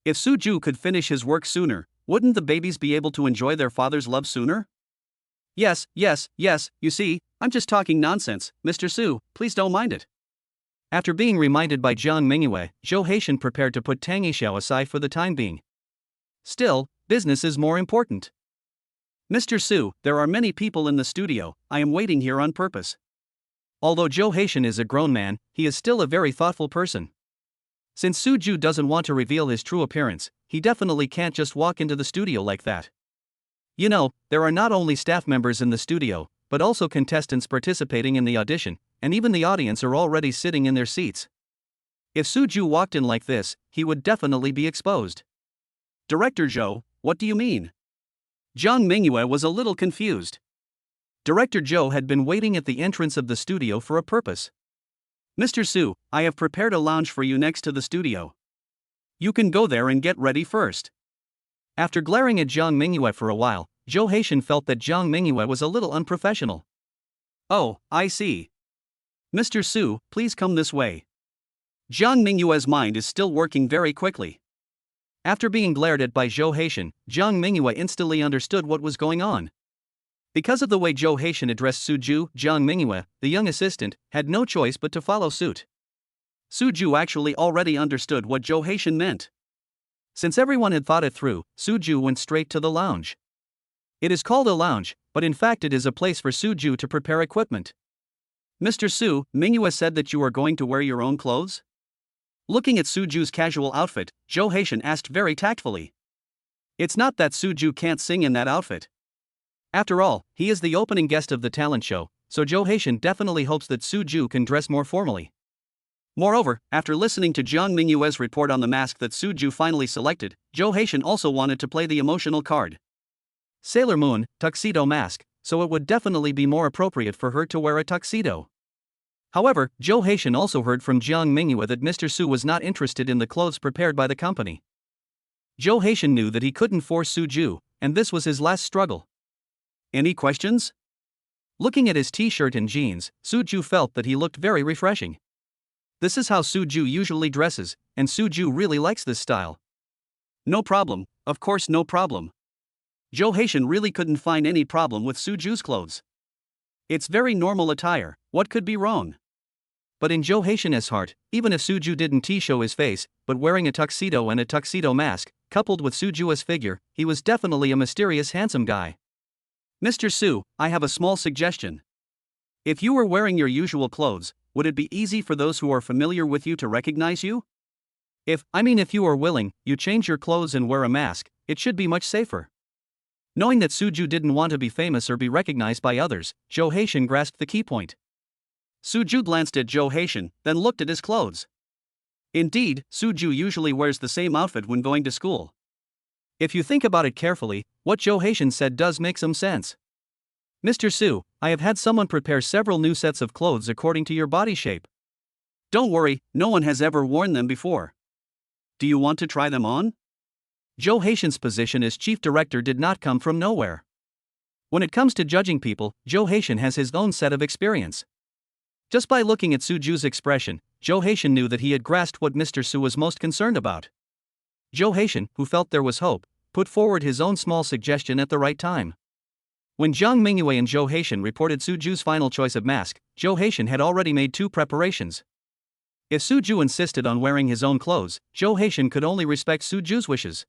If Suju could finish his work sooner, wouldn't the babies be able to enjoy their father's love sooner? Yes, you see, I'm just talking nonsense, Mr. Su, please don't mind it. After being reminded by Zhang Mingyue, Zhou Haitian prepared to put Tang Yixiao aside for the time being. Still, business is more important. Mr. Su, there are many people in the studio, I am waiting here on purpose. Although Zhou Haitian is a grown man, he is still a very thoughtful person. Since Suju doesn't want to reveal his true appearance, he definitely can't just walk into the studio like that. You know, there are not only staff members in the studio, but also contestants participating in the audition, and even the audience are already sitting in their seats. If Suju walked in like this, he would definitely be exposed. Director Zhou, what do you mean? Zhang Mingyue was a little confused. Director Zhou had been waiting at the entrance of the studio for a purpose. Mr. Su, I have prepared a lounge for you next to the studio. You can go there and get ready first. After glaring at Jiang Mingyue for a while, Zhou Haitian felt that Jiang Mingyue was a little unprofessional. Oh, I see. Mr. Su, please come this way. Jiang Mingyue's mind is still working very quickly. After being glared at by Zhou Haitian, Jiang Mingyue instantly understood what was going on. Because of the way Zhou Haitian addressed Suju, Jiang Mingyue, the young assistant, had no choice but to follow suit. Suju actually already understood what Zhou Haitian meant. Since everyone had thought it through, Suju went straight to the lounge. It is called a lounge, but in fact it is a place for Suju to prepare equipment. Mr. Su, Mingyue said that you are going to wear your own clothes? Looking at Suju's casual outfit, Zhou Haitian asked very tactfully. It's not that Suju can't sing in that outfit. After all, he is the opening guest of the talent show, so Zhou Haitian definitely hopes that Suju can dress more formally. Moreover, after listening to Jiang Mingyue's report on the mask that Suju finally selected, Zhou Haitian also wanted to play the emotional card. Sailor Moon, Tuxedo Mask, so it would definitely be more appropriate for her to wear a tuxedo. However, Zhou Haitian also heard from Jiang Mingyue that Mr. Su was not interested in the clothes prepared by the company. Zhou Haitian knew that he couldn't force Suju, and this was his last struggle. Any questions? Looking at his t-shirt and jeans, Suju felt that he looked very refreshing. This is how Suju usually dresses, and Suju really likes this style. No problem, of course no problem. Zhou Haitian really couldn't find any problem with Suju's clothes. It's very normal attire, what could be wrong? But in Zhou Haitian's heart, even if Suju didn't show his face, but wearing a tuxedo and a tuxedo mask, coupled with Suju's figure, he was definitely a mysterious handsome guy. Mr. Su, I have a small suggestion. If you were wearing your usual clothes, would it be easy for those who are familiar with you to recognize you? If you are willing, you change your clothes and wear a mask, it should be much safer. Knowing that Suju didn't want to be famous or be recognized by others, Zhou Haitian grasped the key point. Suju glanced at Zhou Haitian, then looked at his clothes. Indeed, Suju usually wears the same outfit when going to school. If you think about it carefully, what Zhou Haitian said does make some sense. Mr. Su, I have had someone prepare several new sets of clothes according to your body shape. Don't worry, no one has ever worn them before. Do you want to try them on? Zhou Haitian's position as chief director did not come from nowhere. When it comes to judging people, Zhou Haitian has his own set of experience. Just by looking at Suju's expression, Zhou Haitian knew that he had grasped what Mr. Su was most concerned about. Zhou Haitian, who felt there was hope, put forward his own small suggestion at the right time. When Jiang Mingyue and Zhou Haitian reported Suju's final choice of mask, Zhou Haitian had already made two preparations. If Suju insisted on wearing his own clothes, Zhou Haitian could only respect Suju's wishes.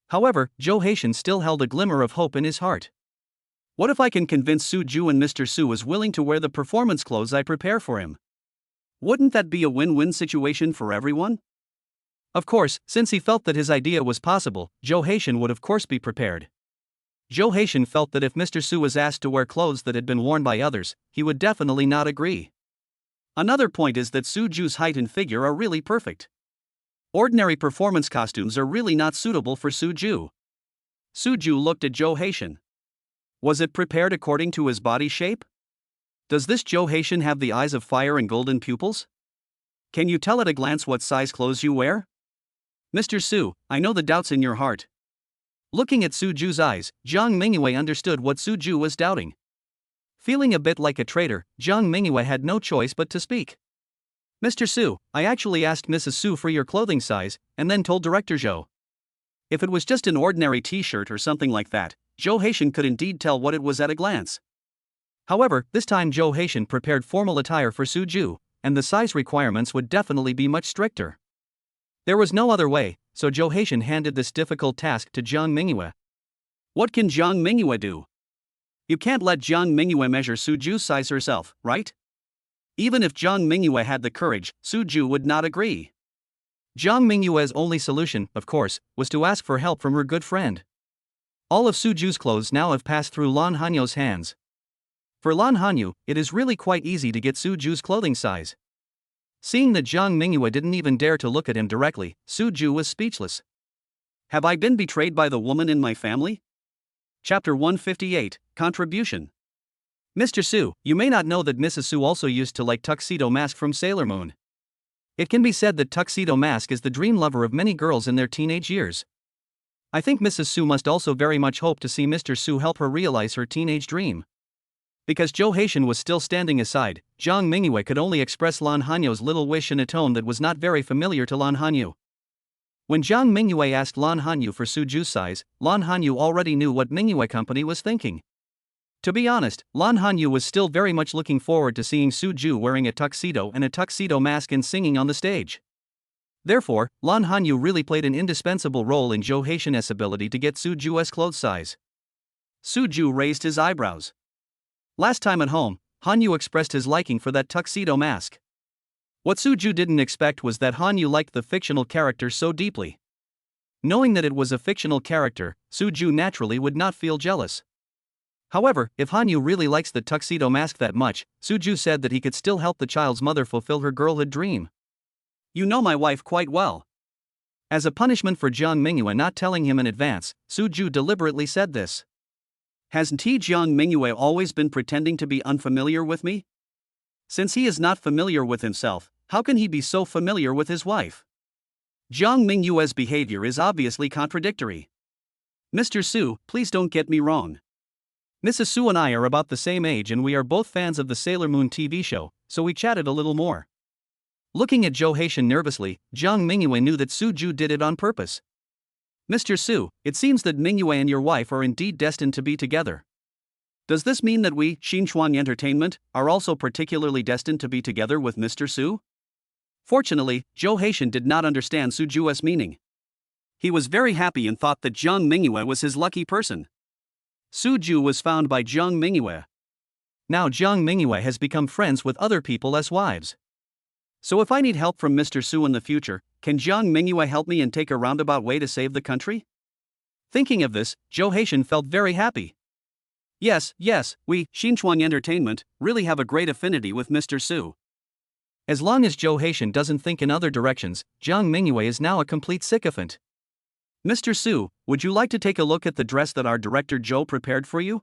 However, Zhou Haitian still held a glimmer of hope in his heart. What if I can convince Suju and Mr. Su is willing to wear the performance clothes I prepare for him? Wouldn't that be a win-win situation for everyone? Of course, since he felt that his idea was possible, Zhou Haitian would of course be prepared. Zhou Haitian felt that if Mr. Su was asked to wear clothes that had been worn by others, he would definitely not agree. Another point is that Suju's height and figure are really perfect. Ordinary performance costumes are really not suitable for Suju. Suju looked at Zhou Haitian. Was it prepared according to his body shape? Does this Zhou Haitian have the eyes of fire and golden pupils? Can you tell at a glance what size clothes you wear? Mr. Su, I know the doubts in your heart. Looking at Suju's eyes, Jiang Mingyue understood what Suju was doubting. Feeling a bit like a traitor, Jiang Mingyue had no choice but to speak. Mr. Su, I actually asked Mrs. Su for your clothing size, and then told Director Zhou. If it was just an ordinary t-shirt or something like that, Zhou Haitian could indeed tell what it was at a glance. However, this time Zhou Haitian prepared formal attire for Suju, and the size requirements would definitely be much stricter. There was no other way, so Zhou Haitian handed this difficult task to Jiang Mingyue. What can Jiang Mingyue do? You can't let Jiang Mingyue measure Suju's size herself, right? Even if Jiang Mingyue had the courage, Suju would not agree. Jiang Mingyue's only solution, of course, was to ask for help from her good friend. All of Suju's clothes now have passed through Lan Hanyu's hands. For Lan Hanyu, it is really quite easy to get Suju's clothing size. Seeing that Jiang Mingyue didn't even dare to look at him directly, Suju was speechless. Have I been betrayed by the woman in my family? Chapter 158, Contribution. Mr. Su, you may not know that Mrs. Su also used to like Tuxedo Mask from Sailor Moon. It can be said that Tuxedo Mask is the dream lover of many girls in their teenage years. I think Mrs. Su must also very much hope to see Mr. Su help her realize her teenage dream. Because Joe Haitian was still standing aside, Jiang Mingyue could only express Lan Hanyo's little wish in a tone that was not very familiar to Lan Hanyu. When Jiang Mingyue asked Lan Hanyu for Suju's size, Lan Hanyu already knew what Mingyue Company was thinking. To be honest, Lan Hanyu was still very much looking forward to seeing Suju wearing a tuxedo and a tuxedo mask and singing on the stage. Therefore, Lan Hanyu really played an indispensable role in Joe Haitian's ability to get Suju's clothes size. Suju raised his eyebrows. Last time at home, Hanyu expressed his liking for that tuxedo mask. What Suju didn't expect was that Hanyu liked the fictional character so deeply. Knowing that it was a fictional character, Suju naturally would not feel jealous. However, if Hanyu really likes the tuxedo mask that much, Suju said that he could still help the child's mother fulfill her girlhood dream. You know my wife quite well. As a punishment for Jiang Mingyue not telling him in advance, Suju deliberately said this. Hasn't Jiang Mingyue always been pretending to be unfamiliar with me? Since he is not familiar with himself, how can he be so familiar with his wife? Jiang Mingyue's behavior is obviously contradictory. Mr. Su, please don't get me wrong. Mrs. Su and I are about the same age and we are both fans of the Sailor Moon TV show, so we chatted a little more. Looking at Joe Haitian nervously, Jiang Mingyue knew that Suju did it on purpose. Mr. Su, it seems that Mingyue and your wife are indeed destined to be together. Does this mean that we, Xinchuan Entertainment, are also particularly destined to be together with Mr. Su? Fortunately, Joe Haitian did not understand Suju's meaning. He was very happy and thought that Jiang Mingyue was his lucky person. Suju was found by Jiang Mingyue. Now Jiang Mingyue has become friends with other people as wives. So if I need help from Mr. Su in the future, can Jiang Mingyue help me and take a roundabout way to save the country? Thinking of this, Joe Haitian felt very happy. Yes, we, Xinchuan Entertainment, really have a great affinity with Mr. Su. As long as Joe Haitian doesn't think in other directions, Jiang Mingyue is now a complete sycophant. Mr. Su, would you like to take a look at the dress that our director Joe prepared for you?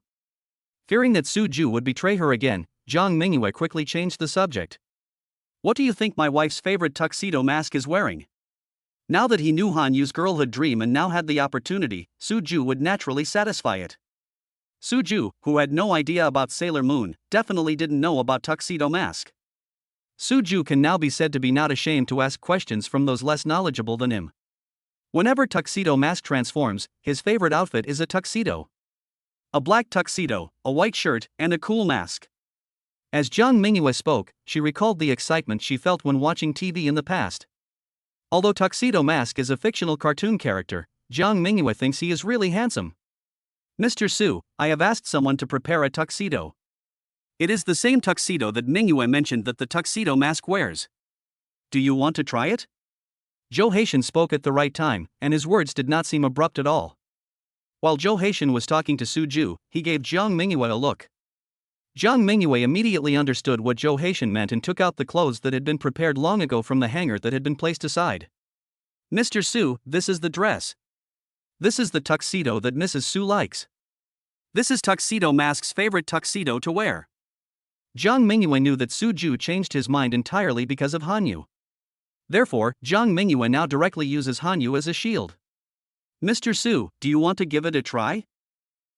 Fearing that Suju would betray her again, Jiang Mingyue quickly changed the subject. What do you think my wife's favorite tuxedo mask is wearing? Now that he knew Hanyu's girlhood dream and now had the opportunity, Suju would naturally satisfy it. Suju, who had no idea about Sailor Moon, definitely didn't know about Tuxedo Mask. Suju can now be said to be not ashamed to ask questions from those less knowledgeable than him. Whenever Tuxedo Mask transforms, his favorite outfit is a tuxedo. A black tuxedo, a white shirt, and a cool mask. As Jiang Mingyue spoke, she recalled the excitement she felt when watching TV in the past. Although Tuxedo Mask is a fictional cartoon character, Jiang Mingyue thinks he is really handsome. Mr. Su, I have asked someone to prepare a tuxedo. It is the same tuxedo that Mingyue mentioned that the Tuxedo Mask wears. Do you want to try it? Joe Haitian spoke at the right time, and his words did not seem abrupt at all. While Joe Haitian was talking to Suju, he gave Jiang Mingyue a look. Jiang Mingyue immediately understood what Joe Haitian meant and took out the clothes that had been prepared long ago from the hanger that had been placed aside. Mr. Su, this is the dress. This is the tuxedo that Mrs. Su likes. This is Tuxedo Mask's favorite tuxedo to wear. Jiang Mingyue knew that Suju changed his mind entirely because of Hanyu. Therefore, Jiang Mingyue now directly uses Hanyu as a shield. Mr. Su, do you want to give it a try?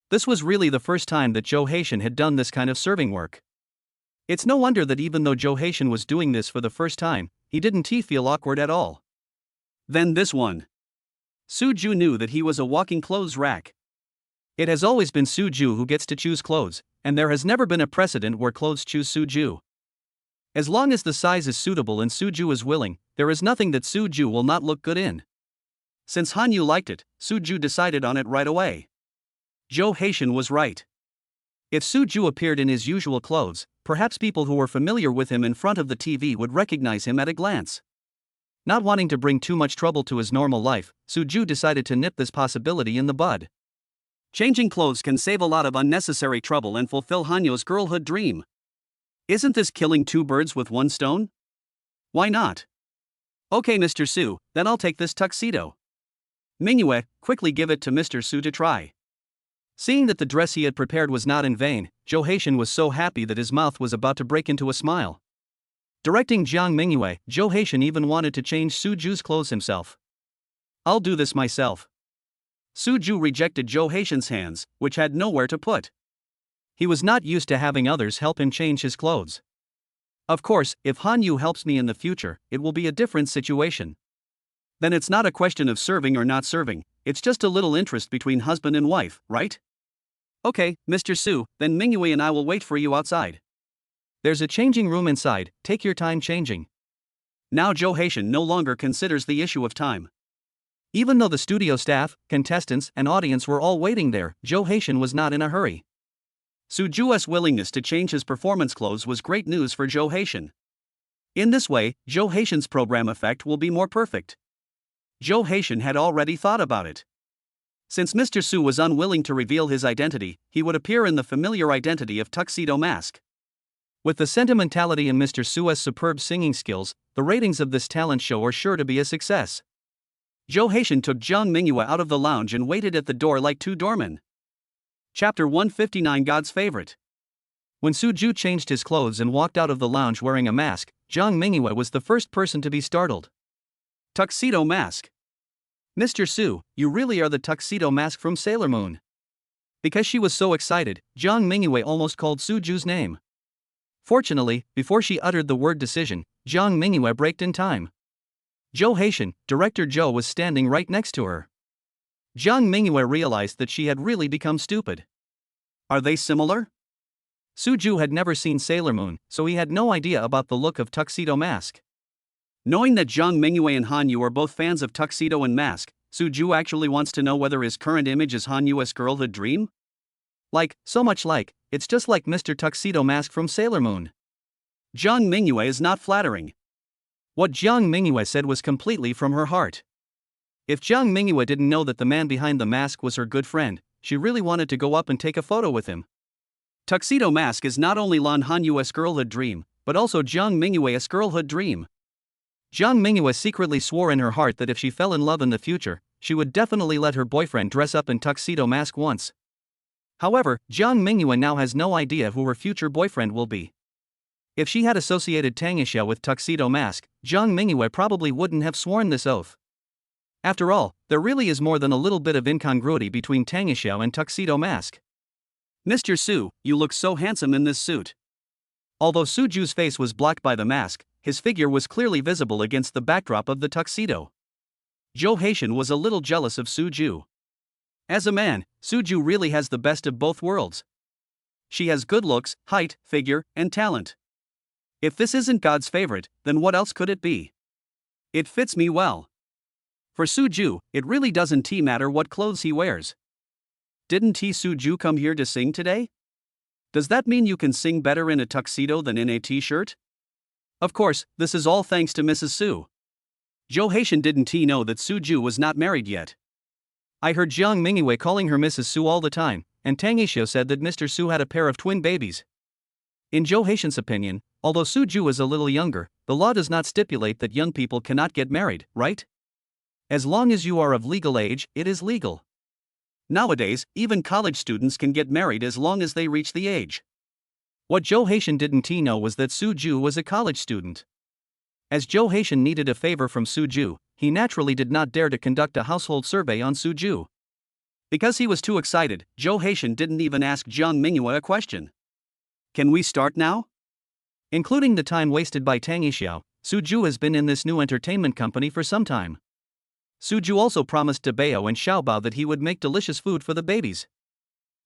This was really the first time that Joe Haitian had done this kind of serving work. It's no wonder that even though Joe Haitian was doing this for the first time, he didn't feel awkward at all. Then this one. Suju knew that he was a walking clothes rack. It has always been Suju who gets to choose clothes, and there has never been a precedent where clothes choose Suju. As long as the size is suitable and Suju is willing, there is nothing that Suju will not look good in. Since Hanyu liked it, Suju decided on it right away. Joe Haitian was right. If Suju appeared in his usual clothes, perhaps people who were familiar with him in front of the TV would recognize him at a glance. Not wanting to bring too much trouble to his normal life, Suju decided to nip this possibility in the bud. Changing clothes can save a lot of unnecessary trouble and fulfill Hanyu's girlhood dream. Isn't this killing two birds with one stone? Why not? Okay, Mr. Su, then I'll take this tuxedo. Mingyue, quickly give it to Mr. Su to try. Seeing that the dress he had prepared was not in vain, Joe Haitian was so happy that his mouth was about to break into a smile. Directing Jiang Mingyue, Joe Haitian even wanted to change Suju's clothes himself. I'll do this myself. Suju rejected Jo Haitian's hands, which had nowhere to put. He was not used to having others help him change his clothes. Of course, if Hanyu helps me in the future, it will be a different situation. Then it's not a question of serving or not serving, it's just a little interest between husband and wife, right? Okay, Mr. Su, then Mingyue and I will wait for you outside. There's a changing room inside, take your time changing. Now Jo Haitian no longer considers the issue of time. Even though the studio staff, contestants, and audience were all waiting there, Jo Haitian was not in a hurry. Suju's willingness to change his performance clothes was great news for Jo Haitian. In this way, Jo Haitian's program effect will be more perfect. Jo Haitian had already thought about it. Since Mr. Su was unwilling to reveal his identity, he would appear in the familiar identity of Tuxedo Mask. With the sentimentality in Mr. Su's superb singing skills, the ratings of this talent show are sure to be a success. Jo Haitian took Jiang Mingyue out of the lounge and waited at the door like two doormen. Chapter 159 God's Favorite. When Suju changed his clothes and walked out of the lounge wearing a mask, Jiang Mingyue was the first person to be startled. Tuxedo Mask. Mr. Su, you really are the Tuxedo Mask from Sailor Moon. Because she was so excited, Jiang Mingyue almost called Suju's name. Fortunately, before she uttered the word decision, Jiang Mingyue braked in time. Jo Haitian, Director Jo, was standing right next to her. Jiang Mingyue realized that she had really become stupid. Are they similar? Suju had never seen Sailor Moon, so he had no idea about the look of Tuxedo Mask. Knowing that Jiang Mingyue and Hanyu are both fans of Tuxedo and Mask, Suju actually wants to know whether his current image is Hanyu's girlhood dream? So much like, it's just like Mr. Tuxedo Mask from Sailor Moon. Jiang Mingyue is not flattering. What Jiang Mingyue said was completely from her heart. If Jiang Mingyue didn't know that the man behind the mask was her good friend, she really wanted to go up and take a photo with him. Tuxedo Mask is not only Lan Hanyu's girlhood dream, but also Jiang Mingyue's girlhood dream. Jiang Mingyue secretly swore in her heart that if she fell in love in the future, she would definitely let her boyfriend dress up in Tuxedo Mask once. However, Jiang Mingyue now has no idea who her future boyfriend will be. If she had associated Tango with Tuxedo Mask, Jiang Mingyue probably wouldn't have sworn this oath. After all, there really is more than a little bit of incongruity between Tango and Tuxedo Mask. Mr. Su, you look so handsome in this suit. Although Suju's face was blocked by the mask, his figure was clearly visible against the backdrop of the tuxedo. Jo Haitian was a little jealous of Suju. As a man, Suju really has the best of both worlds. She has good looks, height, figure, and talent. If this isn't God's favorite, then what else could it be? It fits me well. For Suju, it really doesn't matter what clothes he wears. Didn't Suju come here to sing today? Does that mean you can sing better in a tuxedo than in a t-shirt? Of course, this is all thanks to Mrs. Su. Jo Haitian didn't know that Suju was not married yet. I heard Jiang Mingyue calling her Mrs. Su all the time, and Tango said that Mr. Su had a pair of twin babies. In Jo Haitian's opinion, although Suju is a little younger, the law does not stipulate that young people cannot get married, right? As long as you are of legal age, it is legal. Nowadays, even college students can get married as long as they reach the age. What Jo Haitian didn't know was that Suju was a college student. As Jo Haitian needed a favor from Suju, he naturally did not dare to conduct a household survey on Suju. Because he was too excited, Jo Haitian didn't even ask Jiang Mingyue a question. Can we start now? Including the time wasted by Tango, Suju has been in this new entertainment company for some time. Suju also promised to Bao and Xiaobao that he would make delicious food for the babies.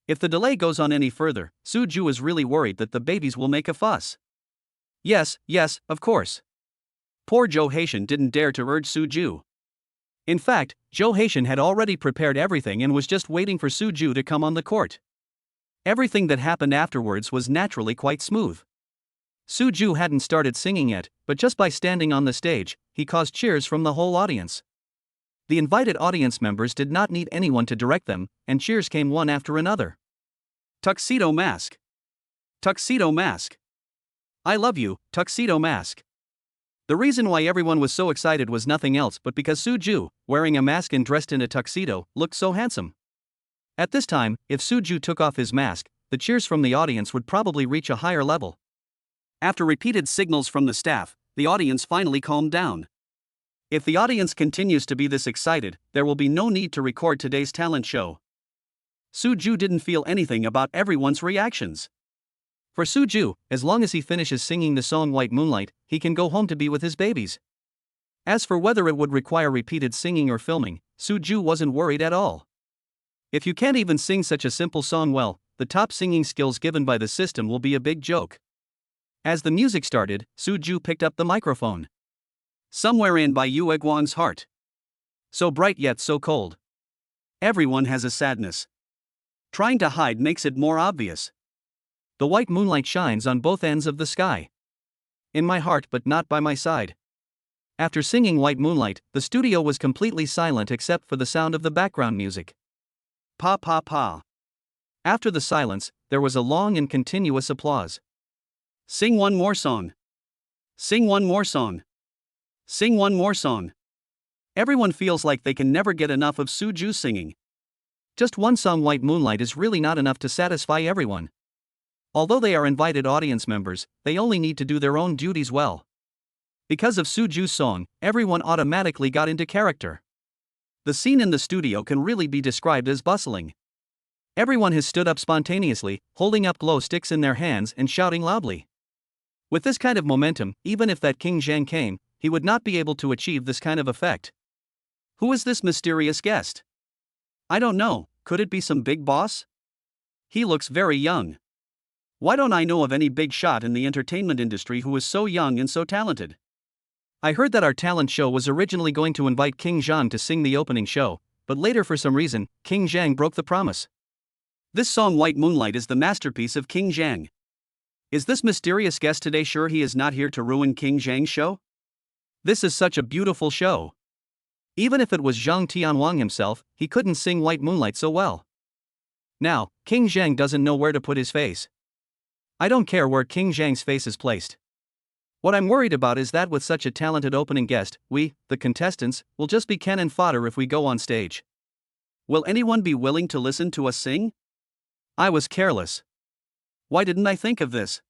If the delay goes on any further, Suju is really worried that the babies will make a fuss. Yes, of course. Poor Jo Haitian didn't dare to urge Suju. In fact, Jo Haitian had already prepared everything and was just waiting for Suju to come on the court. Everything that happened afterwards was naturally quite smooth. Suju hadn't started singing yet, but just by standing on the stage, he caused cheers from the whole audience. The invited audience members did not need anyone to direct them, and cheers came one after another. Tuxedo Mask. Tuxedo Mask. I love you, Tuxedo Mask. The reason why everyone was so excited was nothing else but because Suju, wearing a mask and dressed in a tuxedo, looked so handsome. At this time, if Suju took off his mask, the cheers from the audience would probably reach a higher level. After repeated signals from the staff, the audience finally calmed down. If the audience continues to be this excited, there will be no need to record today's talent show. Suju didn't feel anything about everyone's reactions. For Suju, as long as he finishes singing the song White Moonlight, he can go home to be with his babies. As for whether it would require repeated singing or filming, Suju wasn't worried at all. If you can't even sing such a simple song well, the top singing skills given by the system will be a big joke. As the music started, Suju picked up the microphone. Somewhere in by Yu Egwan's heart. So bright yet so cold. Everyone has a sadness. Trying to hide makes it more obvious. The white moonlight shines on both ends of the sky. In my heart but not by my side. After singing White Moonlight, the studio was completely silent except for the sound of the background music. Pa pa pa. After the silence, there was a long and continuous applause. Sing one more song. Sing one more song. Sing one more song. Everyone feels like they can never get enough of Suju's singing. Just one song White Moonlight is really not enough to satisfy everyone. Although they are invited audience members, they only need to do their own duties well. Because of Suju's song, everyone automatically got into character. The scene in the studio can really be described as bustling. Everyone has stood up spontaneously, holding up glow sticks in their hands and shouting loudly. With this kind of momentum, even if that King Zhang came, he would not be able to achieve this kind of effect. Who is this mysterious guest? I don't know, could it be some big boss? He looks very young. Why don't I know of any big shot in the entertainment industry who is so young and so talented? I heard that our talent show was originally going to invite King Zhang to sing the opening show, but later for some reason, King Zhang broke the promise. This song White Moonlight is the masterpiece of King Zhang. Is this mysterious guest today sure he is not here to ruin King Zhang's show? This is such a beautiful show. Even if it was Zhang Tianwang himself, he couldn't sing White Moonlight so well. Now, King Zhang doesn't know where to put his face. I don't care where King Zhang's face is placed. What I'm worried about is that with such a talented opening guest, we, the contestants, will just be cannon fodder if we go on stage. Will anyone be willing to listen to us sing? I was careless. Why didn't I think of this?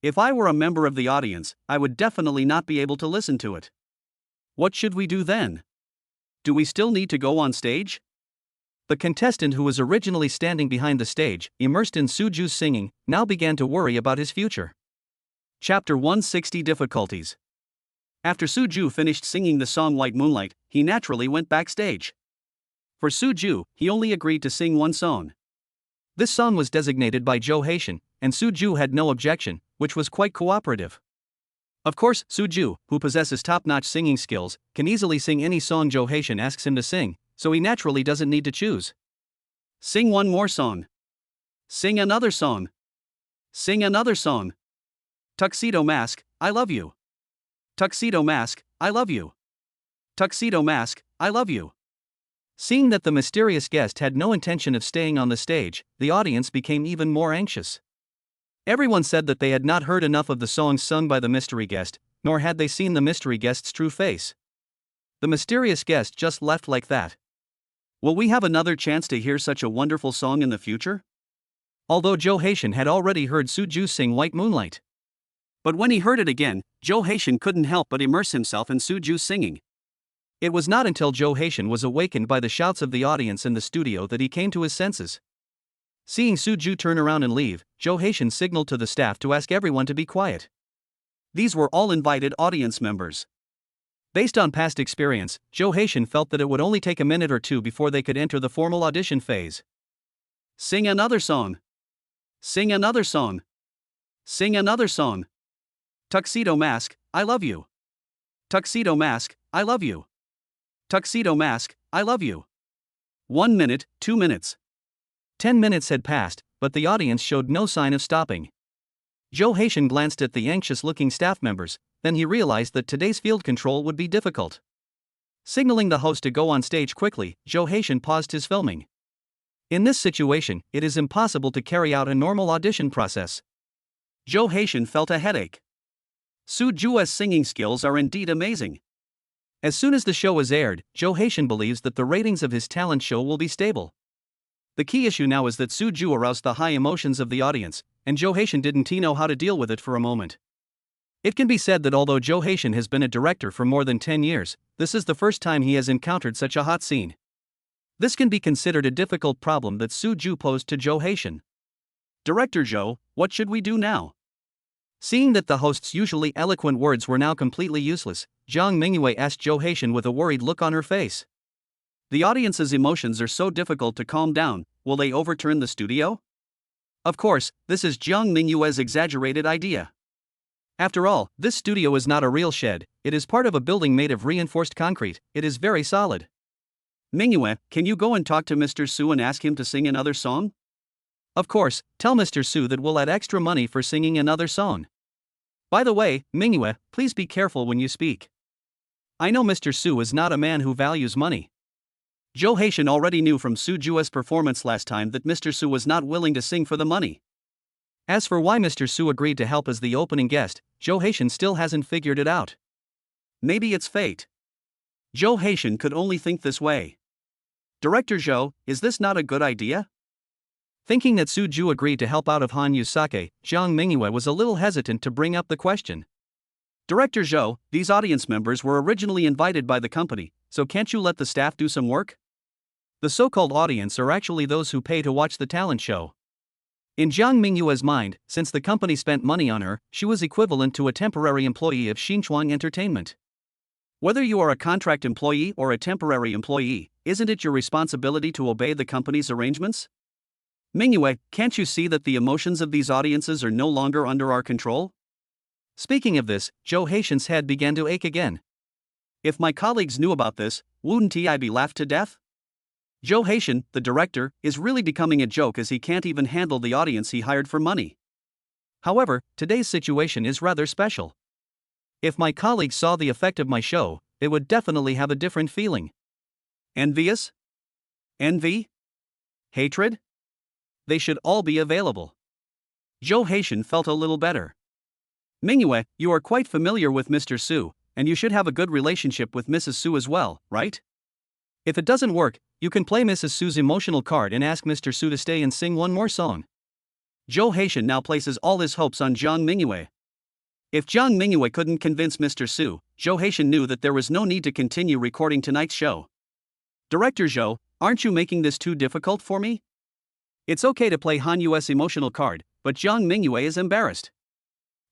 If I were a member of the audience, I would definitely not be able to listen to it. What should we do then? Do we still need to go on stage? The contestant who was originally standing behind the stage, immersed in Suju's singing, now began to worry about his future. Chapter 160 Difficulties. After Suju finished singing the song White Moonlight, he naturally went backstage. For Suju, he only agreed to sing one song. This song was designated by Zhou Haitian, and Suju had no objection, which was quite cooperative. Of course, Suju, who possesses top-notch singing skills, can easily sing any song Zhou Haitian asks him to sing, so he naturally doesn't need to choose. Sing one more song. Sing another song. Sing another song. Tuxedo Mask, I love you. Tuxedo Mask, I love you. Tuxedo Mask, I love you. Seeing that the mysterious guest had no intention of staying on the stage, the audience became even more anxious. Everyone said that they had not heard enough of the songs sung by the mystery guest, nor had they seen the mystery guest's true face. The mysterious guest just left like that. Will we have another chance to hear such a wonderful song in the future? Although Zhou Haitian had already heard Suju sing White Moonlight. But when he heard it again, Zhou Haitian couldn't help but immerse himself in Suju's singing. It was not until Zhou Haitian was awakened by the shouts of the audience in the studio that he came to his senses. Seeing Suju turn around and leave, Zhou Haitian signaled to the staff to ask everyone to be quiet. These were all invited audience members. Based on past experience, Zhou Haitian felt that it would only take a minute or two before they could enter the formal audition phase. Sing another song. Sing another song. Sing another song. Tuxedo Mask, I love you. Tuxedo Mask, I love you. Tuxedo Mask, I love you. 1 minute, 2 minutes. 10 minutes had passed, but the audience showed no sign of stopping. Zhou Haitian glanced at the anxious-looking staff members, then he realized that today's field control would be difficult. Signaling the host to go on stage quickly, Zhou Haitian paused his filming. In this situation, it is impossible to carry out a normal audition process. Zhou Haitian felt a headache. Suju's singing skills are indeed amazing. As soon as the show is aired, Zhou Haitian believes that the ratings of his talent show will be stable. The key issue now is that Suju aroused the high emotions of the audience, and Zhou Haitian didn't know how to deal with it for a moment. It can be said that although Zhou Haitian has been a director for more than 10 years, this is the first time he has encountered such a hot scene. This can be considered a difficult problem that Soo-ju posed to Jo Hae-shin. Director Jo, what should we do now? Seeing that the host's usually eloquent words were now completely useless, Jang Mingyue asked Jo Hae-shin with a worried look on her face. The audience's emotions are so difficult to calm down, will they overturn the studio? Of course, this is Jang Mingyue's exaggerated idea. After all, this studio is not a real shed, it is part of a building made of reinforced concrete, it is very solid. Mingyue, can you go and talk to Mr. Soo and ask him to sing another song? Of course, tell Mr. Soo that we'll add extra money for singing another song. By the way, Mingyue, please be careful when you speak. I know Mr. Soo is not a man who values money. Jo Hae-shin already knew from Soo-ju's performance last time that Mr. Soo was not willing to sing for the money. As for why Mr. Soo agreed to help as the opening guest, Jo Hae-shin still hasn't figured it out. Maybe it's fate. Jo Hae-shin could only think this way. Director Jo, is this not a good idea? Thinking that Soo-ju agreed to help out of Hanyu's sake, Jang Mingyue was a little hesitant to bring up the question. Director Jo, these audience members were originally invited by the company, so can't you let the staff do some work? The so-called audience are actually those who pay to watch the talent show. In Jang Mingyue's mind, since the company spent money on her, she was equivalent to a temporary employee of Xinchuang Entertainment. Whether you are a contract employee or a temporary employee, isn't it your responsibility to obey the company's arrangements? Mingyue, can't you see that the emotions of these audiences are no longer under our control? Speaking of this, Jo Hae-shin's head began to ache again. If my colleagues knew about this, wouldn't I be laughed to death? Jo Hae-shin, the director, is really becoming a joke as he can't even handle the audience he hired for money. However, today's situation is rather special. If my colleagues saw the effect of my show, they would definitely have a different feeling. Envious? Envy? Hatred? They should all be available. Jo Hae-shin felt a little better. Mingyue, you are quite familiar with Mr. Soo, and you should have a good relationship with Mrs. Soo as well, right? If it doesn't work, you can play Mrs. Soo's emotional card and ask Mr. Soo to stay and sing one more song. Jo Hae-shin now places all his hopes on Jang Mingyue. If Jang Mingyue couldn't convince Mr. Soo, Jo Hae-shin knew that there was no need to continue recording tonight's show. Director Jo, aren't you making this too difficult for me? It's okay to play Hanyu's emotional card, but Jang Mingyue is embarrassed.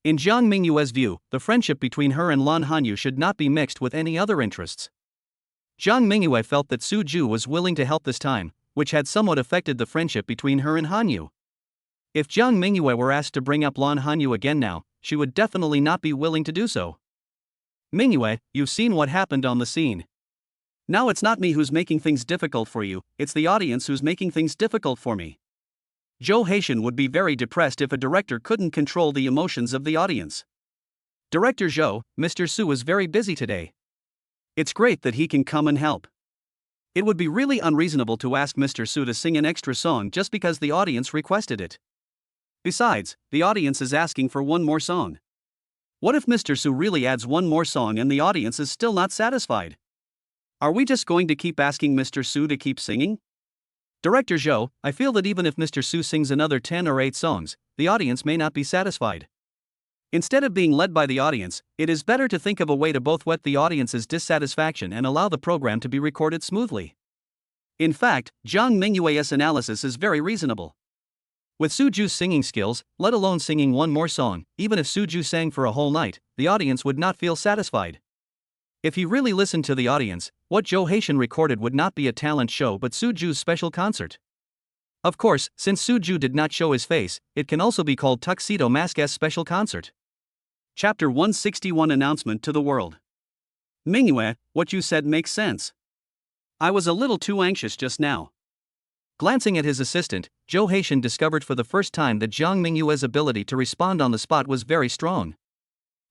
In Jang Mingyue's view, the friendship between her and Lan Hanyu should not be mixed with any other interests. Jang Mingyue felt that Soo-ju was willing to help this time, which had somewhat affected the friendship between her and Hanyu. If Jang Mingyue were asked to bring up Lan Hanyu again now, she would definitely not be willing to do so. Mingyue, you've seen what happened on the scene. Now it's not me who's making things difficult for you, it's the audience who's making things difficult for me. Jo Hae-shin would be very depressed if a director couldn't control the emotions of the audience. Director Jo, Mr. Soo is very busy today. It's great that he can come and help. It would be really unreasonable to ask Mr. Soo to sing an extra song just because the audience requested it. Besides, the audience is asking for one more song. What if Mr. Soo really adds one more song and the audience is still not satisfied? Are we just going to keep asking Mr. Soo to keep singing? Director Jo, I feel that even if Mr. Soo sings another 10 or 8 songs, the audience may not be satisfied. Instead of being led by the audience, it is better to think of a way to both whet the audience's dissatisfaction and allow the program to be recorded smoothly. In fact, Jang Mingyue's analysis is very reasonable. With Soo-ju's singing skills, let alone singing one more song, even if Soo-ju sang for a whole night, the audience would not feel satisfied. If he really listened to the audience, what Jo Hae-shin recorded would not be a talent show but Soo-ju's special concert. Of course, since Soo-ju did not show his face, it can also be called Tuxedo Mask's special concert. Chapter 161 Announcement to the World. Mingyue, what you said makes sense. I was a little too anxious just now. Glancing at his assistant, Jo Hae-shin discovered for the first time that Jang Mingyue's ability to respond on the spot was very strong.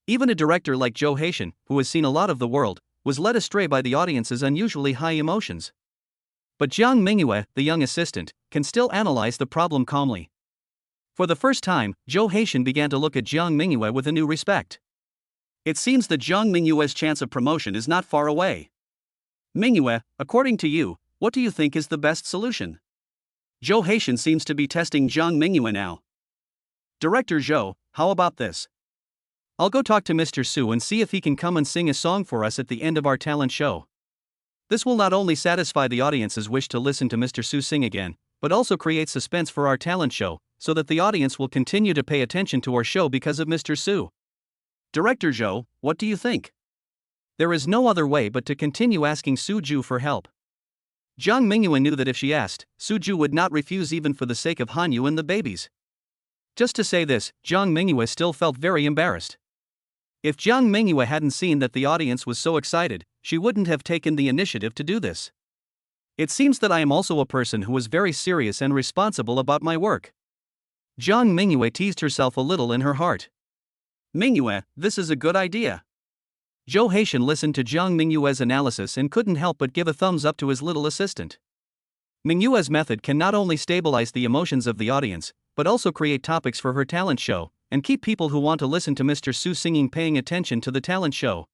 Even a director like Jo Hae-shin, who has seen a lot of the world, was led astray by the audience's unusually high emotions. But Jang Mingyue, the young assistant, can still analyze the problem calmly. For the first time, Jo Hae-shin began to look at Jang Mingyue with a new respect. It seems that Jang Mingyue's chance of promotion is not far away. Mingyue, according to you, what do you think is the best solution? Jo Hae-shin seems to be testing Jang Mingyue now. Director Jo, how about this? I'll go talk to Mr. Su and see if he can come and sing a song for us at the end of our talent show. This will not only satisfy the audience's wish to listen to Mr. Su sing again, but also create suspense for our talent show, so that the audience will continue to pay attention to our show because of Mr. Su. Director Zhou, what do you think? There is no other way but to continue asking Suju for help. Jiang Mingyue knew that if she asked, Suju would not refuse even for the sake of Hanyu and the babies. Just to say this, Jiang Mingyue still felt very embarrassed. If Jiang Mingyue hadn't seen that the audience was so excited, she wouldn't have taken the initiative to do this. It seems that I am also a person who is very serious and responsible about my work. Jiang Mingyue teased herself a little in her heart. Mingyue, this is a good idea. Zhou Haitian listened to Jiang Mingyue's analysis and couldn't help but give a thumbs up to his little assistant. Mingyue's method can not only stabilize the emotions of the audience, but also create topics for her talent show, and keep people who want to listen to Mr. Su singing paying attention to the talent show.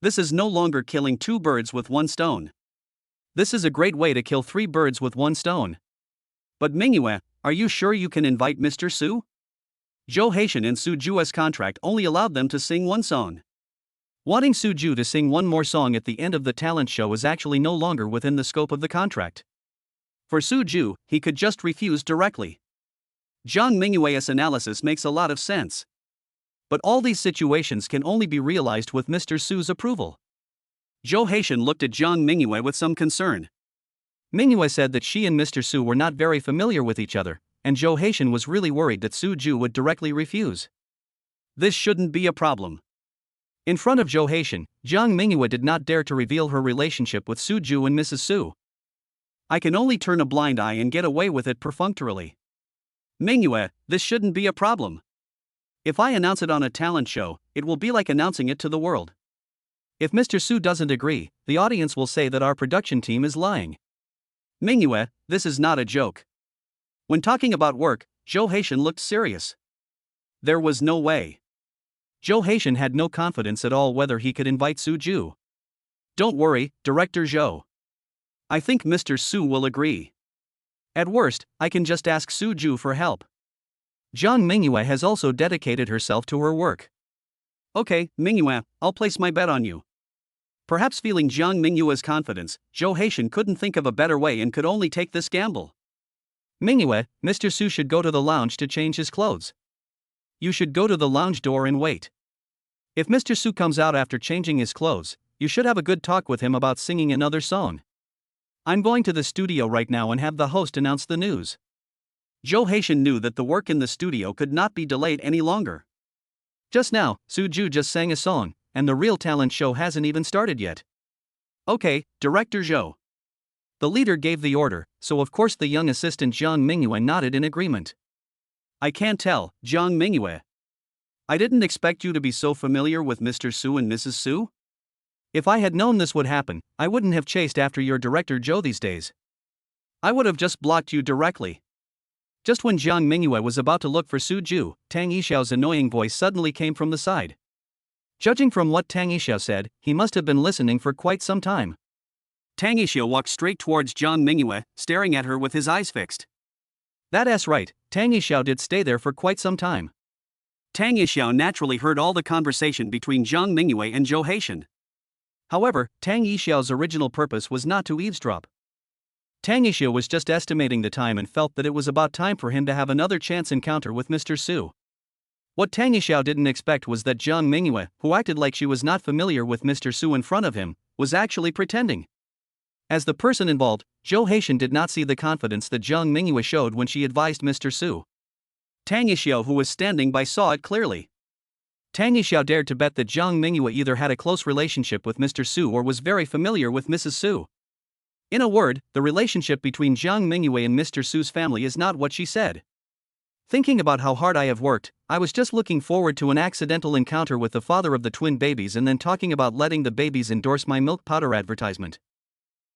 This is no longer killing 2 birds with 1 stone. This is a great way to kill 3 birds with 1 stone. But Mingyue, are you sure you can invite Mr. Su? Zhou Haitian and Suju's contract only allowed them to sing 1 song. Wanting Suju to sing 1 more song at the end of the talent show is actually no longer within the scope of the contract. For Suju, he could just refuse directly. Jiang Mingyue's analysis makes a lot of sense. But all these situations can only be realized with Mr. Su's approval. Zhou Haitian looked at Jiang Mingyue with some concern. Mingyue said that she and Mr. Su were not very familiar with each other, and Zhou Haitian was really worried that Suju would directly refuse. This shouldn't be a problem. In front of Zhou Haitian, Jiang Mingyue did not dare to reveal her relationship with Suju and Mrs. Su. I can only turn a blind eye and get away with it perfunctorily. Mingyue, this shouldn't be a problem. If I announce it on a talent show, it will be like announcing it to the world. If Mr. Su doesn't agree, the audience will say that our production team is lying. Mingyue, this is not a joke. When talking about work, Zhou Haitian looked serious. There was no way. Zhou Haitian had no confidence at all whether he could invite Suju. Don't worry, Director Zhou. I think Mr. Su will agree. At worst, I can just ask Suju for help. Jiang Mingyue has also dedicated herself to her work. Okay, Mingyue, I'll place my bet on you. Perhaps feeling Jiang Mingyue's confidence, Zhou Haitian couldn't think of a better way and could only take this gamble. Mingyue, Mr. Su should go to the lounge to change his clothes. You should go to the lounge door and wait. If Mr. Su comes out after changing his clothes, you should have a good talk with him about singing another song. I'm going to the studio right now and have the host announce the news. Zhou Haitian knew that the work in the studio could not be delayed any longer. Just now, Suju just sang a song, and the real talent show hasn't even started yet. Okay, Director Zhou. The leader gave the order, so of course the young assistant Jiang Mingyue nodded in agreement. I can't tell, Jiang Mingyue. I didn't expect you to be so familiar with Mr. Su and Mrs. Su. If I had known this would happen, I wouldn't have chased after your Director Zhou these days. I would have just blocked you directly. Just when Jiang Mingyue was about to look for Suju, Tang Yixiao's annoying voice suddenly came from the side. Judging from what Tang Yixiao said, he must have been listening for quite some time. Tang Yixiao walked straight towards Jiang Mingyue, staring at her with his eyes fixed. That's right, Tang Yixiao did stay there for quite some time. Tang Yixiao naturally heard all the conversation between Jiang Mingyue and Zhou Haitian. However, Tang Yixiao's original purpose was not to eavesdrop. Tang Yixiao was just estimating the time and felt that it was about time for him to have another chance encounter with Mr. Su. What Tang Yixiao didn't expect was that Jiang Mingyue, who acted like she was not familiar with Mr. Su in front of him, was actually pretending. As the person involved, Zhou Haitian did not see the confidence that Jiang Mingyue showed when she advised Mr. Su. Tang Yixiao, who was standing by, saw it clearly. Tang Yixiao dared to bet that Jiang Mingyue either had a close relationship with Mr. Su or was very familiar with Mrs. Su. In a word, the relationship between Jiang Mingyue and Mr. Su's family is not what she said. Thinking about how hard I have worked, I was just looking forward to an accidental encounter with the father of the twin babies and then talking about letting the babies endorse my milk powder advertisement.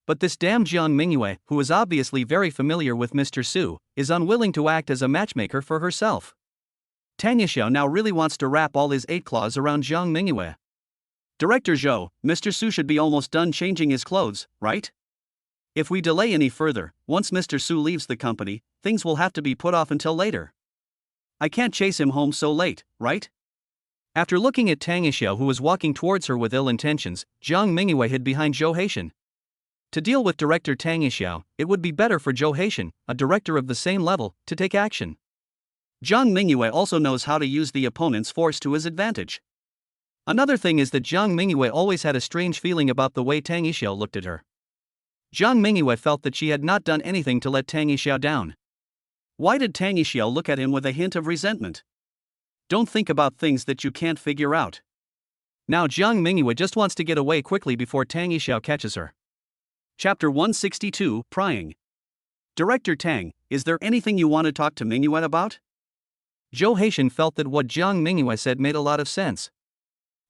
But this damn Jiang Mingyue, who is obviously very familiar with Mr. Su, is unwilling to act as a matchmaker for herself. Tang Yixiao now really wants to wrap all his 8 claws around Jiang Mingyue. Director Zhou, Mr. Su should be almost done changing his clothes, right? If we delay any further, once Mr. Su leaves the company, things will have to be put off until later. I can't chase him home so late, right? After looking at Tang Yixiao, who was walking towards her with ill intentions, Jiang Mingyue hid behind Zhou Haitian. To deal with director Tang Yixiao, it would be better for Zhou Haitian, a director of the same level, to take action. Jiang Mingyue also knows how to use the opponent's force to his advantage. Another thing is that Jiang Mingyue always had a strange feeling about the way Tang Yixiao looked at her. Jiang Mingyue felt that she had not done anything to let Tang Yixiao down. Why did Tang Yixiao look at him with a hint of resentment? Don't think about things that you can't figure out. Now Jiang Mingyue just wants to get away quickly before Tang Yixiao catches her. Chapter 162, Prying. Director Tang, is there anything you want to talk to Mingyue about? Zhou Haitian felt that what Jiang Mingyue said made a lot of sense.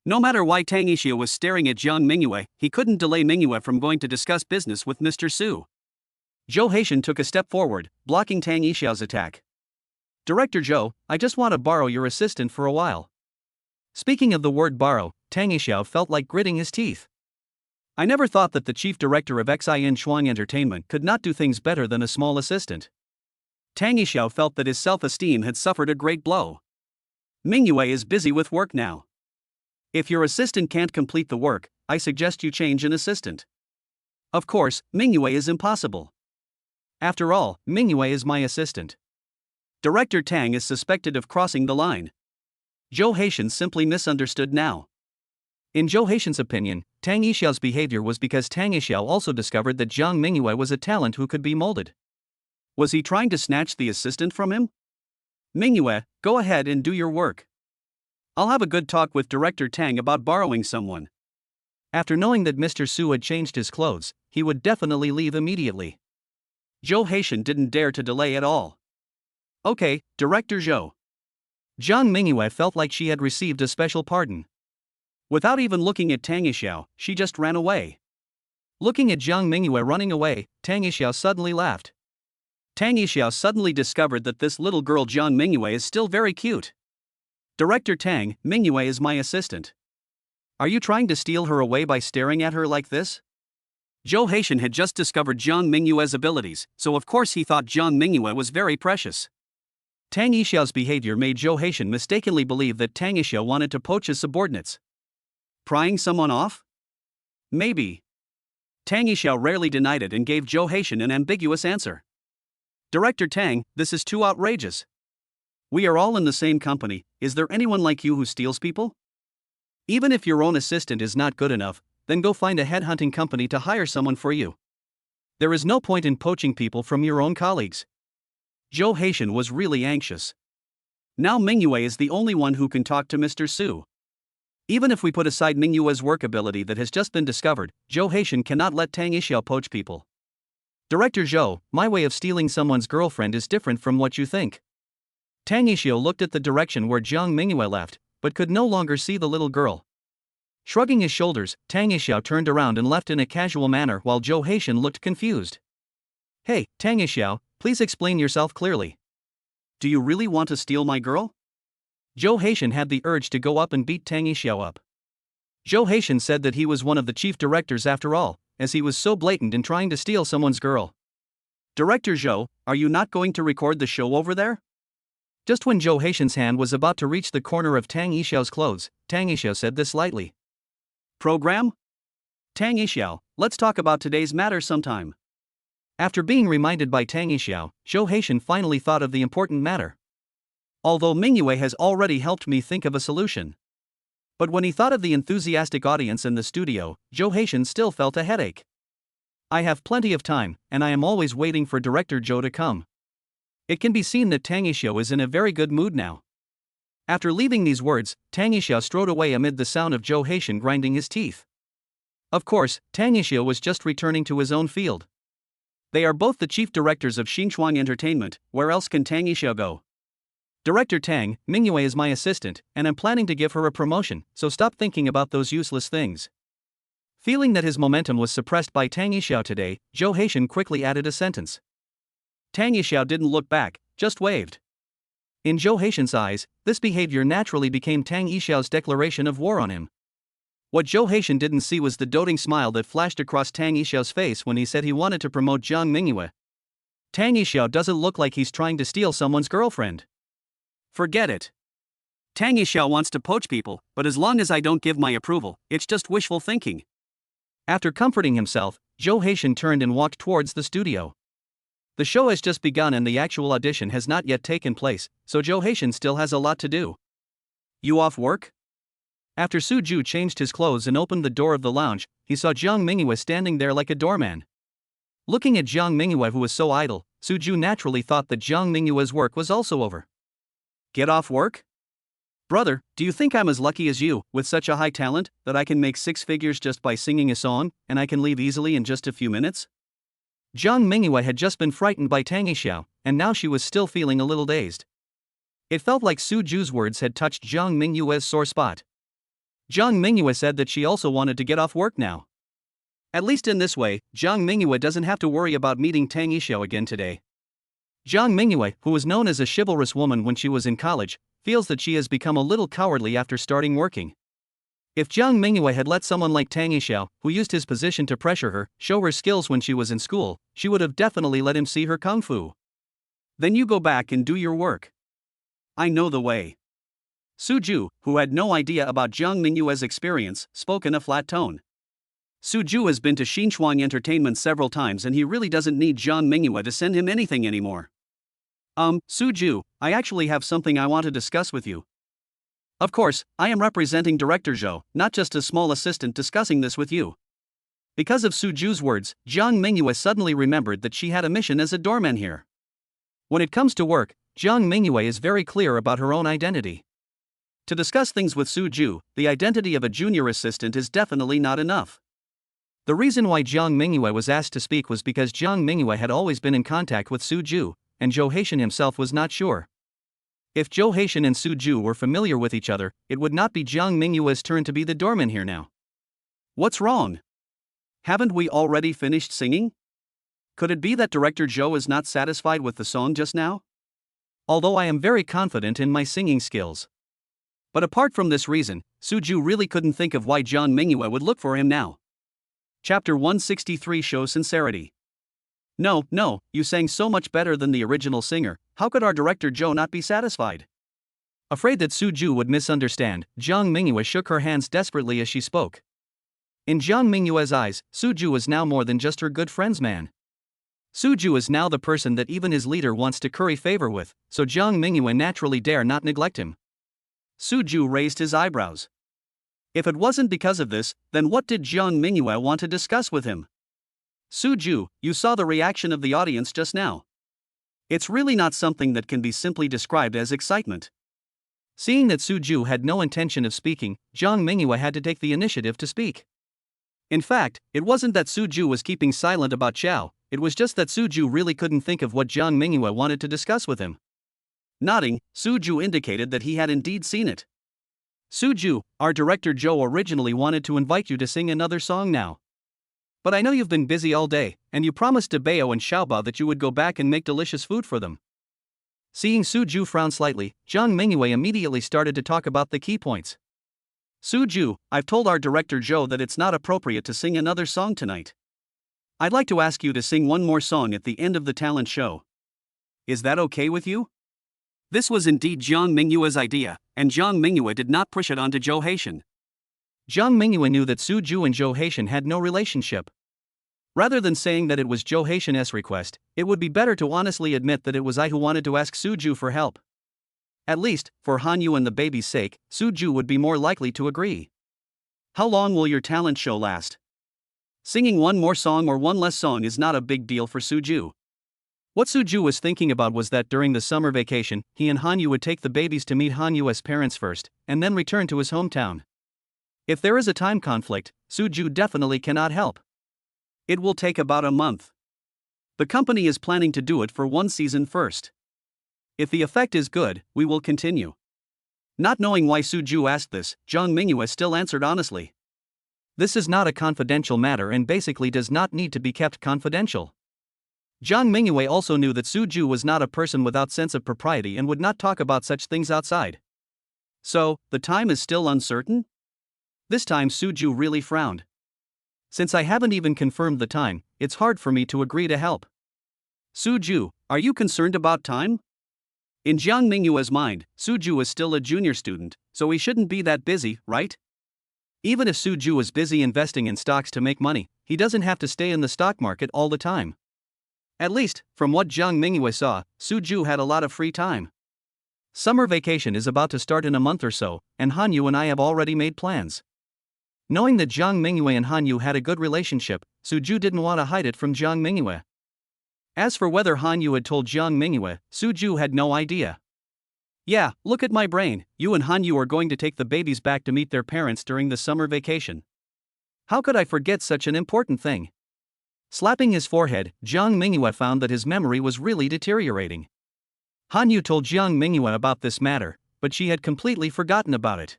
No matter why Tang Yixiao was staring at Jiang Mingyue, he couldn't delay Mingyue from going to discuss business with Mr. Su. Zhou Haitian took a step forward, blocking Tang Yixiao's attack. Director Zhou, I just want to borrow your assistant for a while. Speaking of the word borrow, Tang Yixiao felt like gritting his teeth. I never thought that the chief director of Xin Shuang Entertainment could not do things better than a small assistant. Tang Yixiao felt that his self-esteem had suffered a great blow. Mingyue is busy with work now. If your assistant can't complete the work, I suggest you change an assistant. Of course, Mingyue is impossible. After all, Mingyue is my assistant. Director Tang is suspected of crossing the line. Zhou Haitian simply misunderstood now. In Zhou Haitian's opinion, Tang Yixiao's behavior was because Tang Yixiao also discovered that Jiang Mingyue was a talent who could be molded. Was he trying to snatch the assistant from him? Mingyue, go ahead and do your work. I'll have a good talk with Director Tang about borrowing someone. After knowing that Mr. Su had changed his clothes, he would definitely leave immediately. Zhou Haitian didn't dare to delay at all. Okay, Director Zhou. Jiang Mingyue felt like she had received a special pardon. Without even looking at Tang Yixiao, she just ran away. Looking at Jiang Mingyue running away, Tang Yixiao suddenly laughed. Tang Yixiao suddenly discovered that this little girl Jiang Mingyue is still very cute. Director Tang, Mingyue is my assistant. Are you trying to steal her away by staring at her like this? Zhou Haitian had just discovered Jiang Mingyue's abilities, so of course he thought Jiang Mingyue was very precious. Tang Yixiao's behavior made Zhou Haitian mistakenly believe that Tang Yixiao wanted to poach his subordinates. Prying someone off? Maybe. Tang Yixiao rarely denied it and gave Zhou Haitian an ambiguous answer. Director Tang, this is too outrageous. We are all in the same company, is there anyone like you who steals people? Even if your own assistant is not good enough, then go find a headhunting company to hire someone for you. There is no point in poaching people from your own colleagues. Zhou Haitian was really anxious. Now Mingyue is the only one who can talk to Mr. Su. Even if we put aside Mingyue's work ability that has just been discovered, Zhou Haitian cannot let Tang Yixiao poach people. Director Zhou, my way of stealing someone's girlfriend is different from what you think. Tang Yixiao looked at the direction where Jiang Mingyue left, but could no longer see the little girl. Shrugging his shoulders, Tang Yixiao turned around and left in a casual manner while Zhou Haitian looked confused. Hey, Tang Yixiao, please explain yourself clearly. Do you really want to steal my girl? Zhou Haitian had the urge to go up and beat Tang Yixiao up. Zhou Haitian said that he was one of the chief directors after all, as he was so blatant in trying to steal someone's girl. Director Zhou, are you not going to record the show over there? Just when Zhou Haitian's hand was about to reach the corner of Tang Yixiao's clothes, Tang Yixiao said this lightly. Program? Tang Yixiao, let's talk about today's matter sometime. After being reminded by Tang Yixiao, Zhou Haitian finally thought of the important matter. Although Mingyue has already helped me think of a solution. But when he thought of the enthusiastic audience in the studio, Zhou Haitian still felt a headache. I have plenty of time, and I am always waiting for Director Zhou to come. It can be seen that Tang Yixiao is in a very good mood now. After leaving these words, Tang Yixiao strode away amid the sound of Zhou Haitian grinding his teeth. Of course, Tang Yixiao was just returning to his own field. They are both the chief directors of Xinchuang Entertainment, where else can Tang Yixiao go? Director Tang, Mingyue is my assistant, and I'm planning to give her a promotion, so stop thinking about those useless things. Feeling that his momentum was suppressed by Tang Yixiao today, Zhou Haitian quickly added a sentence. Tang Yixiao didn't look back, just waved. In Zhou Haitian's eyes, this behavior naturally became Tang Yixiao's declaration of war on him. What Zhou Haitian didn't see was the doting smile that flashed across Tang Yixiao's face when he said he wanted to promote Jiang Mingyue. Tang Yixiao doesn't look like he's trying to steal someone's girlfriend. Forget it. Tang Xiao wants to poach people, but as long as I don't give my approval, it's just wishful thinking. After comforting himself, Zhou Haitian turned and walked towards the studio. The show has just begun and the actual audition has not yet taken place, so Zhou Haitian still has a lot to do. You off work? After Su Ju changed his clothes and opened the door of the lounge, he saw Jiang Mingyue standing there like a doorman. Looking at Jiang Mingyue, who was so idle, Su Ju naturally thought that Jiang Mingyue's work was also over. Get off work? Brother, do you think I'm as lucky as you, with such a high talent, that I can make 6 figures just by singing a song, and I can leave easily in just a few minutes? Jiang Mingyue had just been frightened by Tang Xiao, and now she was still feeling a little dazed. It felt like Su Ju's words had touched Jiang Mingyue's sore spot. Jiang Mingyue said that she also wanted to get off work now. At least in this way, Jiang Mingyue doesn't have to worry about meeting Tang Xiao again today. Jiang Mingyue, who was known as a chivalrous woman when she was in college, feels that she has become a little cowardly after starting working. If Jiang Mingyue had let someone like Tang Xiao, who used his position to pressure her, show her skills when she was in school, she would have definitely let him see her kung fu. Then you go back and do your work. I know the way. Su Ju, who had no idea about Jiang Mingyue's experience, spoke in a flat tone. Su Ju has been to Xinchuang Entertainment several times and he really doesn't need Jiang Mingyue to send him anything anymore. Su Ju, I actually have something I want to discuss with you. Of course, I am representing Director Zhou, not just a small assistant discussing this with you. Because of Su Ju's words, Jiang Mingyue suddenly remembered that she had a mission as a doorman here. When it comes to work, Jiang Mingyue is very clear about her own identity. To discuss things with Su Ju, the identity of a junior assistant is definitely not enough. The reason why Jiang Mingyue was asked to speak was because Jiang Mingyue had always been in contact with Su Ju, and Zhou Haitian himself was not sure. If Zhou Haitian and Su Ju were familiar with each other, it would not be Jiang Mingyue's turn to be the doorman here now. What's wrong? Haven't we already finished singing? Could it be that Director Zhou is not satisfied with the song just now? Although I am very confident in my singing skills. But apart from this reason, Su Ju really couldn't think of why Jiang Mingyue would look for him now. Chapter 163 shows sincerity. No, you sang so much better than the original singer, how could our Director Zhou not be satisfied? Afraid that Su Ju would misunderstand, Jiang Mingyue shook her hands desperately as she spoke. In Jiang Mingyue's eyes, Su Ju was now more than just her good friend's man. Su Ju is now the person that even his leader wants to curry favor with, so Jiang Mingyue naturally dare not neglect him. Su Ju raised his eyebrows. If it wasn't because of this, then what did Jiang Mingyue want to discuss with him? Su Ju, you saw the reaction of the audience just now. It's really not something that can be simply described as excitement. Seeing that Su Ju had no intention of speaking, Jiang Mingyue had to take the initiative to speak. In fact, it wasn't that Su Ju was keeping silent about Xiao, it was just that Su Ju really couldn't think of what Jiang Mingyue wanted to discuss with him. Nodding, Su Ju indicated that he had indeed seen it. Su Ju, our Director Zhou originally wanted to invite you to sing another song now. But I know you've been busy all day, and you promised to Bao and Xiaoba that you would go back and make delicious food for them. Seeing Su Ju frown slightly, Jiang Mingyue immediately started to talk about the key points. Su Ju, I've told our Director Zhou that it's not appropriate to sing another song tonight. I'd like to ask you to sing one more song at the end of the talent show. Is that okay with you? This was indeed Jiang Mingyue's idea, and Jiang Mingyue did not push it onto Zhou Haitian. Jiang Mingyue knew that Su Ju and Zhou Haitian had no relationship. Rather than saying that it was Zhou Haitian's request, it would be better to honestly admit that it was I who wanted to ask Su Ju for help. At least, for Hanyu and the baby's sake, Su Ju would be more likely to agree. How long will your talent show last? Singing one more song or one less song is not a big deal for Su Ju. What Su Ju was thinking about was that during the summer vacation, he and Hanyu would take the babies to meet Hanyu's parents first, and then return to his hometown. If there is a time conflict, Su Ju definitely cannot help. It will take about a month. The company is planning to do it for one season first. If the effect is good, we will continue. Not knowing why Su Ju asked this, Jiang Mingyue still answered honestly. This is not a confidential matter and basically does not need to be kept confidential. Jiang Mingyue also knew that Su Ju was not a person without sense of propriety and would not talk about such things outside. So, the time is still uncertain? This time Su Ju really frowned. Since I haven't even confirmed the time, it's hard for me to agree to help. Su Ju, are you concerned about time? In Jiang Mingyue's mind, Suju is still a junior student, so he shouldn't be that busy, right? Even if Suju is busy investing in stocks to make money, he doesn't have to stay in the stock market all the time. At least, from what Jiang Mingyue saw, Suju had a lot of free time. Summer vacation is about to start in a month or so, and Hanyu and I have already made plans. Knowing that Jiang Mingyue and Hanyu had a good relationship, Suju didn't want to hide it from Jiang Mingyue. As for whether Hanyu had told Jiang Mingyue, Suju had no idea. Yeah, look at my brain, you and Hanyu are going to take the babies back to meet their parents during the summer vacation. How could I forget such an important thing? Slapping his forehead, Jiang Mingyue found that his memory was really deteriorating. Hanyu told Jiang Mingyue about this matter, but she had completely forgotten about it.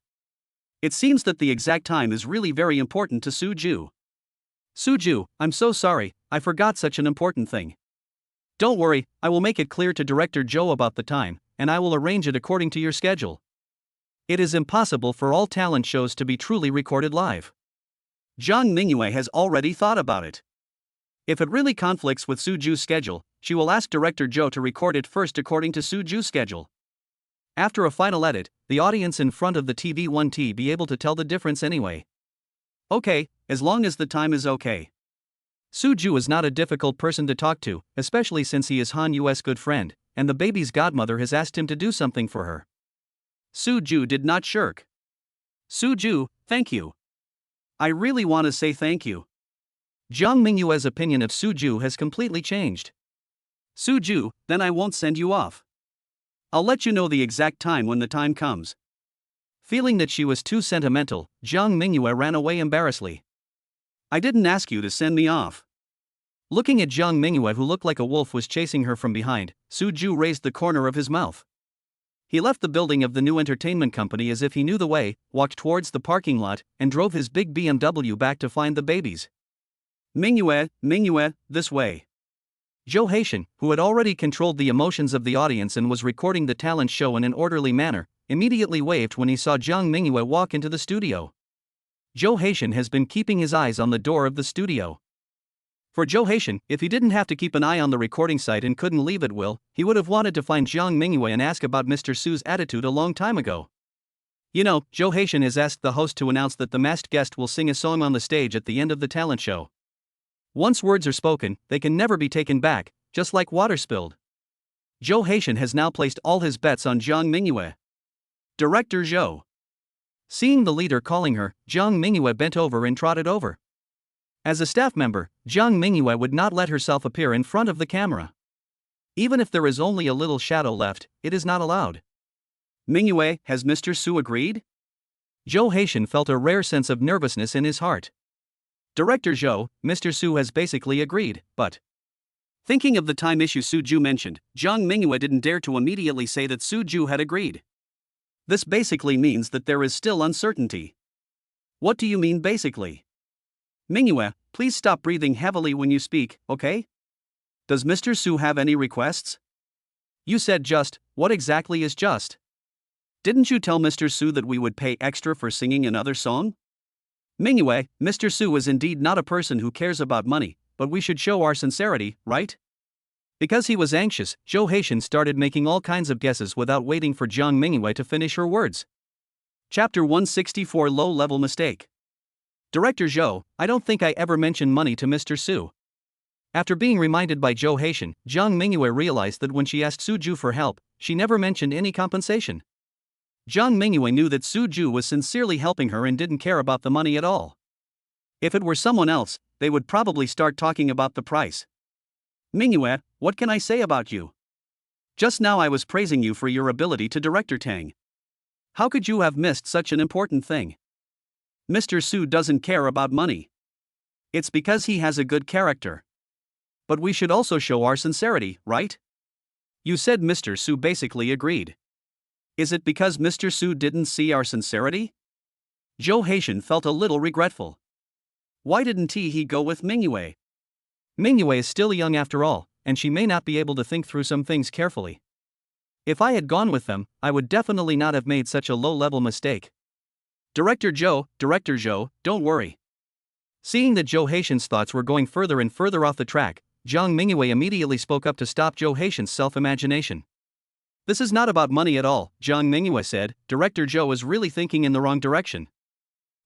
It seems that the exact time is really very important to Suju. Suju, I'm so sorry, I forgot such an important thing. Don't worry, I will make it clear to Director Joe about the time, and I will arrange it according to your schedule. It is impossible for all talent shows to be truly recorded live. Jiang Mingyue has already thought about it. If it really conflicts with Suju's schedule, she will ask Director Joe to record it first according to Suju's schedule. After a final edit, the audience in front of the TV won't be able to tell the difference anyway. Okay, as long as the time is okay. Suju is not a difficult person to talk to, especially since he is Han Yu's good friend, and the baby's godmother has asked him to do something for her. Suju did not shirk. Suju, thank you. I really want to say thank you. Jiang Mingyue's opinion of Suju has completely changed. Suju, then I won't send you off. I'll let you know the exact time when the time comes. Feeling that she was too sentimental, Jiang Mingyue ran away embarrassedly. I didn't ask you to send me off. Looking at Jiang Mingyue, who looked like a wolf was chasing her from behind, Suju raised the corner of his mouth. He left the building of the new entertainment company as if he knew the way, walked towards the parking lot, and drove his big BMW back to find the babies. Mingyue, this way. Zhou Haitian, who had already controlled the emotions of the audience and was recording the talent show in an orderly manner, immediately waved when he saw Jiang Mingyue walk into the studio. Zhou Haitian has been keeping his eyes on the door of the studio. For Zhou Haitian, if he didn't have to keep an eye on the recording site and couldn't leave at will, he would have wanted to find Jiang Mingyue and ask about Mr. Su's attitude a long time ago. You know, Zhou Haitian has asked the host to announce that the masked guest will sing a song on the stage at the end of the talent show. Once words are spoken, they can never be taken back, just like water spilled. Zhou Haitian has now placed all his bets on Jiang Mingyue. Director Zhou. Seeing the leader calling her, Jiang Mingyue bent over and trotted over. As a staff member, Jiang Mingyue would not let herself appear in front of the camera. Even if there is only a little shadow left, it is not allowed. Mingyue, has Mr. Su agreed? Zhou Haitian felt a rare sense of nervousness in his heart. Director Zhou, Mr. Su has basically agreed, but... Thinking of the time issue Suju mentioned, Jiang Mingyue didn't dare to immediately say that Suju had agreed. This basically means that there is still uncertainty. What do you mean basically? Mingyue, please stop breathing heavily when you speak, okay? Does Mr. Su have any requests? You said just, what exactly is just? Didn't you tell Mr. Su that we would pay extra for singing another song? Mingyue, Mr. Su is indeed not a person who cares about money, but we should show our sincerity, right? Because he was anxious, Zhou Haitian started making all kinds of guesses without waiting for Jiang Mingyue to finish her words. Chapter 164 Low-Level Mistake. Director Zhou, I don't think I ever mentioned money to Mr. Su. After being reminded by Zhou Haitian, Jiang Mingyue realized that when she asked Suju for help, she never mentioned any compensation. Jiang Mingyue knew that Suju was sincerely helping her and didn't care about the money at all. If it were someone else, they would probably start talking about the price. Mingyue, what can I say about you? Just now I was praising you for your ability to Director Tang. How could you have missed such an important thing? Mr. Su doesn't care about money. It's because he has a good character. But we should also show our sincerity, right? You said Mr. Su basically agreed. Is it because Mr. Su didn't see our sincerity? Zhou Haitian felt a little regretful. Why didn't he go with Mingyue? Mingyue is still young after all, and she may not be able to think through some things carefully. If I had gone with them, I would definitely not have made such a low-level mistake. Director Zhou, don't worry. Seeing that Zhou Haitian's thoughts were going further and further off the track, Jiang Mingyue immediately spoke up to stop Zhou Haitian's self-imagination. This is not about money at all, Jiang Mingyue said. Director Zhou is really thinking in the wrong direction.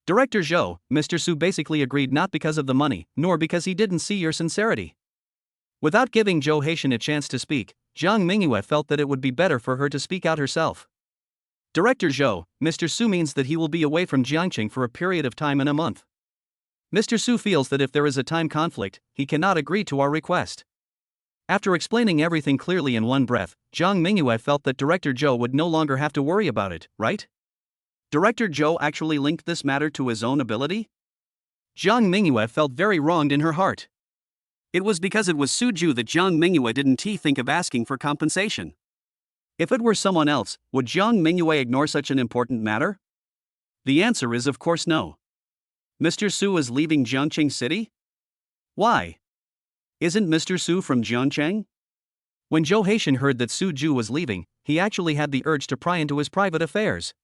Director Zhou, Mr. Su basically agreed not because of the money, nor because he didn't see your sincerity. Without giving Zhou Haitian a chance to speak, Jiang Mingyue felt that it would be better for her to speak out herself. Director Zhou, Mr. Su means that he will be away from Jiangqing for a period of time in a month. Mr. Su feels that if there is a time conflict, he cannot agree to our request. After explaining everything clearly in one breath, Jiang Mingyue felt that Director Zhou would no longer have to worry about it, right? Director Zhou actually linked this matter to his own ability? Jiang Mingyue felt very wronged in her heart. It was because it was Su Ju that Jiang Mingyue didn't think of asking for compensation. If it were someone else, would Jiang Mingyue ignore such an important matter? The answer is of course no. Mr. Su is leaving Jiangqing City? Why? Isn't Mr. Su from Jiangcheng? When Zhou Haitian heard that Su Ju was leaving, he actually had the urge to pry into his private affairs.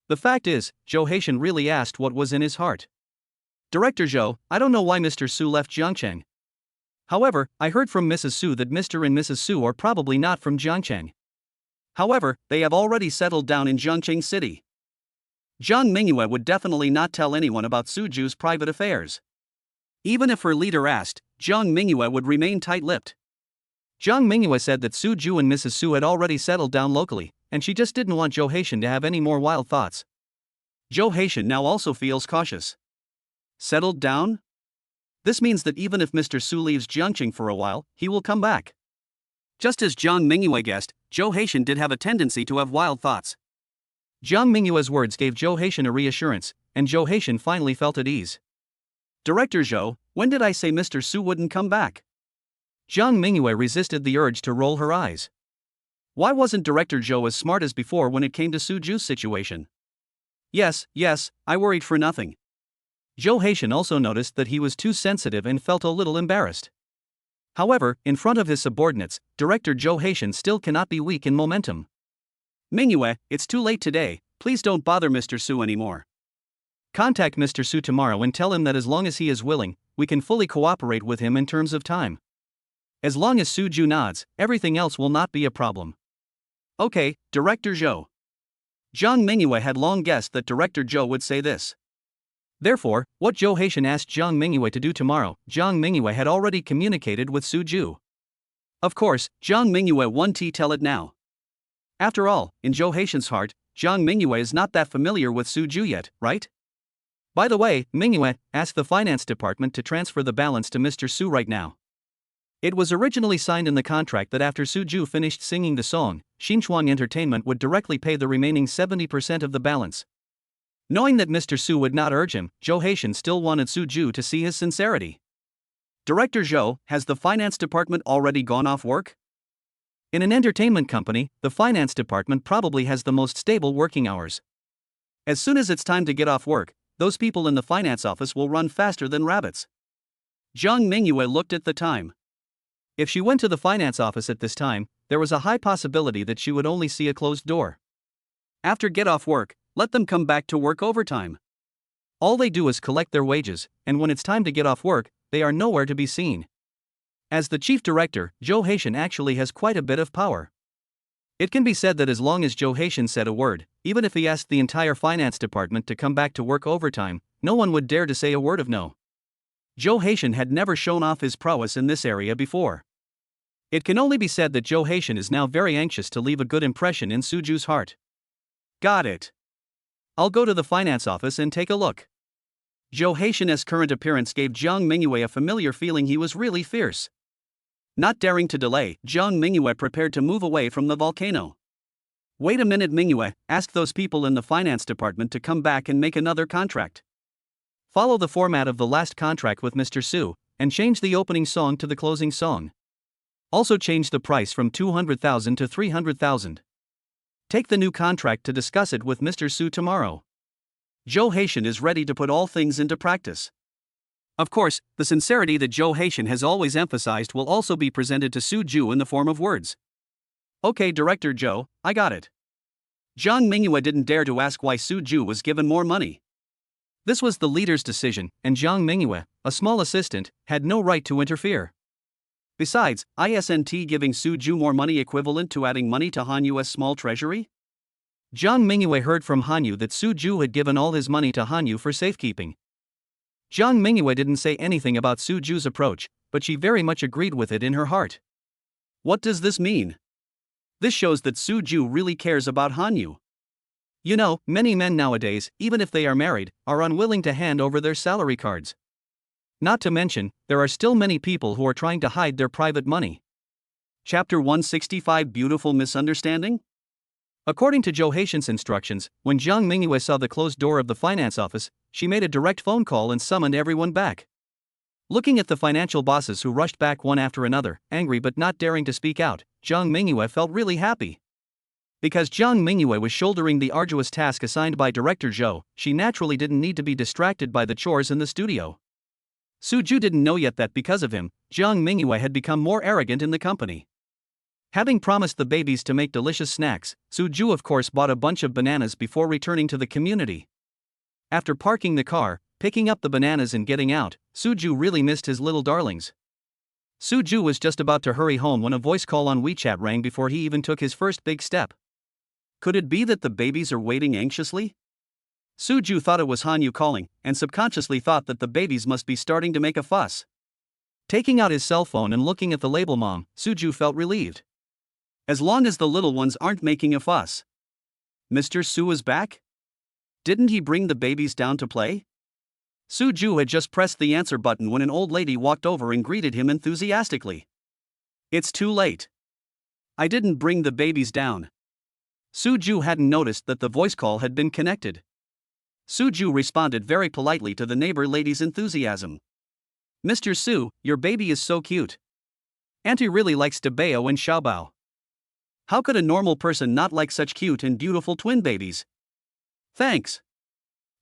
The fact is, Zhou Haitian really asked what was in his heart. Director Zhou, I don't know why Mr. Su left Jiangcheng. However, I heard from Mrs. Su that Mr. and Mrs. Su are probably not from Jiangcheng. However, they have already settled down in Jiangqing City. Jiang Mingyue would definitely not tell anyone about Su Ju's private affairs. Even if her leader asked, Jiang Mingyue would remain tight-lipped. Jiang Mingyue said that Su Ju and Mrs. Su had already settled down locally, and she just didn't want Zhou Haitian to have any more wild thoughts. Zhou Haitian now also feels cautious. Settled down? This means that even if Mr. Su leaves Jiangqing for a while, he will come back. Just as Jiang Mingyue guessed, Zhou Haitian did have a tendency to have wild thoughts. Jiang Mingyue's words gave Zhou Haitian a reassurance, and Zhou Haitian finally felt at ease. Director Zhou, when did I say Mr. Su wouldn't come back? Jiang Mingyue resisted the urge to roll her eyes. Why wasn't Director Zhou as smart as before when it came to Su Ju's situation? Yes, I worried for nothing. Zhou Haitian also noticed that he was too sensitive and felt a little embarrassed. However, in front of his subordinates, Director Zhou Haitian still cannot be weak in momentum. Mingyue, it's too late today, please don't bother Mr. Su anymore. Contact Mr. Su tomorrow and tell him that as long as he is willing, we can fully cooperate with him in terms of time. As long as Su Ju nods, everything else will not be a problem. Okay, Director Zhou. Jiang Mingyue had long guessed that Director Zhou would say this. Therefore, what Zhou Haitian asked Jiang Mingyue to do tomorrow, Jiang Mingyue had already communicated with Su Ju. Of course, Jiang Mingyue won't tell it now. After all, in Zhou Haitian's heart, Jiang Mingyue is not that familiar with Su Ju yet, right? By the way, Mingyue, ask the finance department to transfer the balance to Mr. Su right now. It was originally signed in the contract that after Su Ju finished singing the song, Xinchuang Entertainment would directly pay the remaining 70% of the balance. Knowing that Mr. Su would not urge him, Zhou Haitian still wanted Su Ju to see his sincerity. Director Zhou, has the finance department already gone off work? In an entertainment company, the finance department probably has the most stable working hours. As soon as it's time to get off work, those people in the finance office will run faster than rabbits. Jiang Mingyue looked at the time. If she went to the finance office at this time, there was a high possibility that she would only see a closed door. After get off work, let them come back to work overtime. All they do is collect their wages, and when it's time to get off work, they are nowhere to be seen. As the chief director, Zhou Haitian actually has quite a bit of power. It can be said that as long as Zhou Haitian said a word, even if he asked the entire finance department to come back to work overtime, no one would dare to say a word of no. Zhou Haitian had never shown off his prowess in this area before. It can only be said that Zhou Haitian is now very anxious to leave a good impression in Su Ju's heart. Got it. I'll go to the finance office and take a look. Zhou Haitian's current appearance gave Jiang Mingyue a familiar feeling he was really fierce. Not daring to delay, Jiang Mingyue prepared to move away from the volcano. Wait a minute, Mingyue, ask those people in the finance department to come back and make another contract. Follow the format of the last contract with Mr. Su, and change the opening song to the closing song. Also change the price from 200,000 to 300,000. Take the new contract to discuss it with Mr. Su tomorrow. Zhou Haitian is ready to put all things into practice. Of course, the sincerity that Zhou Haitian has always emphasized will also be presented to Su Ju in the form of words. Okay, Director Zhou, I got it. Jiang Mingyue didn't dare to ask why Su Ju was given more money. This was the leader's decision, and Jiang Mingyue, a small assistant, had no right to interfere. Besides, isn't giving Suju more money equivalent to adding money to Hanyu's small treasury? Jiang Mingyue heard from Hanyu that Suju had given all his money to Hanyu for safekeeping. Jiang Mingyue didn't say anything about Suju's approach, but she very much agreed with it in her heart. What does this mean? This shows that Suju really cares about Hanyu. You know, many men nowadays, even if they are married, are unwilling to hand over their salary cards. Not to mention, there are still many people who are trying to hide their private money. Chapter 165 Beautiful Misunderstanding? According to Zhou Haitian's instructions, when Jiang Mingyue saw the closed door of the finance office, she made a direct phone call and summoned everyone back. Looking at the financial bosses who rushed back one after another, angry but not daring to speak out, Jiang Mingyue felt really happy. Because Jiang Mingyue was shouldering the arduous task assigned by Director Zhou, she naturally didn't need to be distracted by the chores in the studio. Suju didn't know yet that because of him, Jiang Mingyue had become more arrogant in the company. Having promised the babies to make delicious snacks, Suju of course bought a bunch of bananas before returning to the community. After parking the car, picking up the bananas and getting out, Suju really missed his little darlings. Suju was just about to hurry home when a voice call on WeChat rang before he even took his first big step. Could it be that the babies are waiting anxiously? Suju thought it was Hanyu calling, and subconsciously thought that the babies must be starting to make a fuss. Taking out his cell phone and looking at the label mom, Suju felt relieved. As long as the little ones aren't making a fuss. Mr. Su is back? Didn't he bring the babies down to play? Suju had just pressed the answer button when an old lady walked over and greeted him enthusiastically. It's too late. I didn't bring the babies down. Suju hadn't noticed that the voice call had been connected. Suju responded very politely to the neighbor lady's enthusiasm. Mr. Su, your baby is so cute. Auntie really likes Dabao and Xiaobao. How could a normal person not like such cute and beautiful twin babies? Thanks.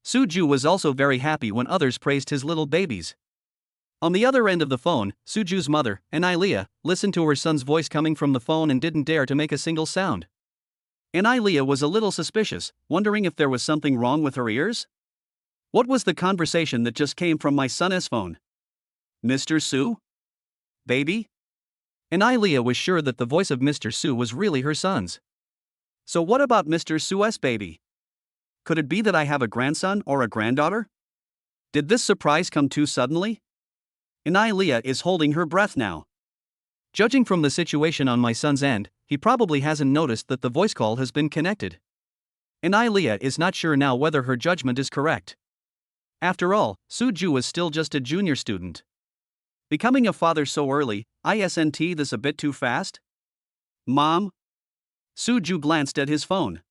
Suju was also very happy when others praised his little babies. On the other end of the phone, Suju's mother, Anailia, listened to her son's voice coming from the phone and didn't dare to make a single sound. Anailia was a little suspicious, wondering if there was something wrong with her ears. What was the conversation that just came from my son's phone? Mr. Su? Baby? Anailia was sure that the voice of Mr. Su was really her son's. So what about Mr. Su's baby? Could it be that I have a grandson or a granddaughter? Did this surprise come too suddenly? Anailia is holding her breath now. Judging from the situation on my son's end, he probably hasn't noticed that the voice call has been connected. Anailia is not sure now whether her judgment is correct. After all, Suju was still just a junior student. Becoming a father so early, isn't this a bit too fast? Mom? Suju glanced at his phone.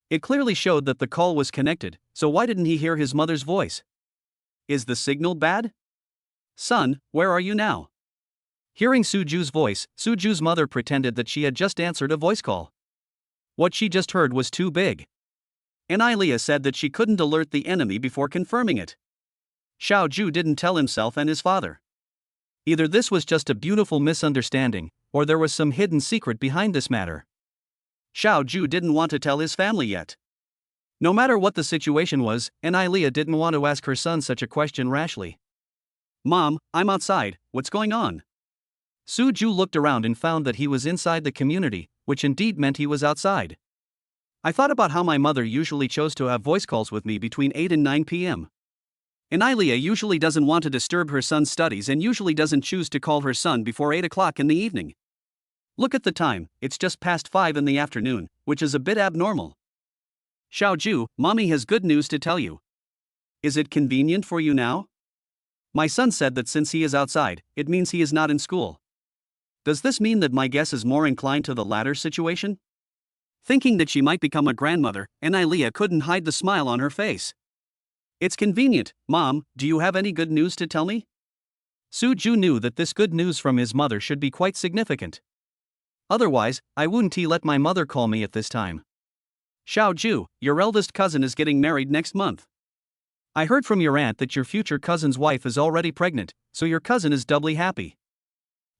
It clearly showed that the call was connected, so why didn't he hear his mother's voice? Is the signal bad? Son, where are you now? Hearing Suju's voice, Suju's mother pretended that she had just answered a voice call. What she just heard was too big. Anailia said that she couldn't alert the enemy before confirming it. Xiaoju didn't tell himself and his father. Either this was just a beautiful misunderstanding, or there was some hidden secret behind this matter. Xiaoju didn't want to tell his family yet. No matter what the situation was, Anailia didn't want to ask her son such a question rashly. Mom, I'm outside, what's going on? Suju looked around and found that he was inside the community, which indeed meant he was outside. I thought about how my mother usually chose to have voice calls with me between 8 and 9 p.m. Anailia usually doesn't want to disturb her son's studies and usually doesn't choose to call her son before 8 o'clock in the evening. Look at the time, it's just past 5 in the afternoon, which is a bit abnormal. Xiaoju, mommy has good news to tell you. Is it convenient for you now? My son said that since he is outside, it means he is not in school. Does this mean that my guess is more inclined to the latter situation? Thinking that she might become a grandmother, Anailia couldn't hide the smile on her face. It's convenient, Mom, do you have any good news to tell me? Suju knew that this good news from his mother should be quite significant. Otherwise, I wouldn't let my mother call me at this time. Xiaoju, your eldest cousin is getting married next month. I heard from your aunt that your future cousin's wife is already pregnant, so your cousin is doubly happy.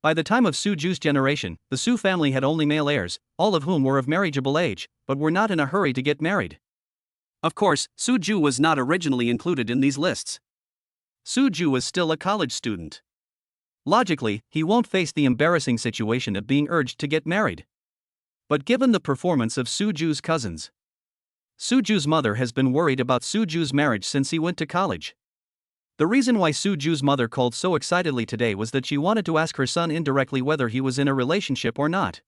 By the time of Suju's generation, the Su family had only male heirs, all of whom were of marriageable age, but were not in a hurry to get married. Of course, Suju was not originally included in these lists. Suju was still a college student. Logically, he won't face the embarrassing situation of being urged to get married. But given the performance of Suju's cousins, Suju's mother has been worried about Suju's marriage since he went to college. The reason why Suju's mother called so excitedly today was that she wanted to ask her son indirectly whether he was in a relationship or not.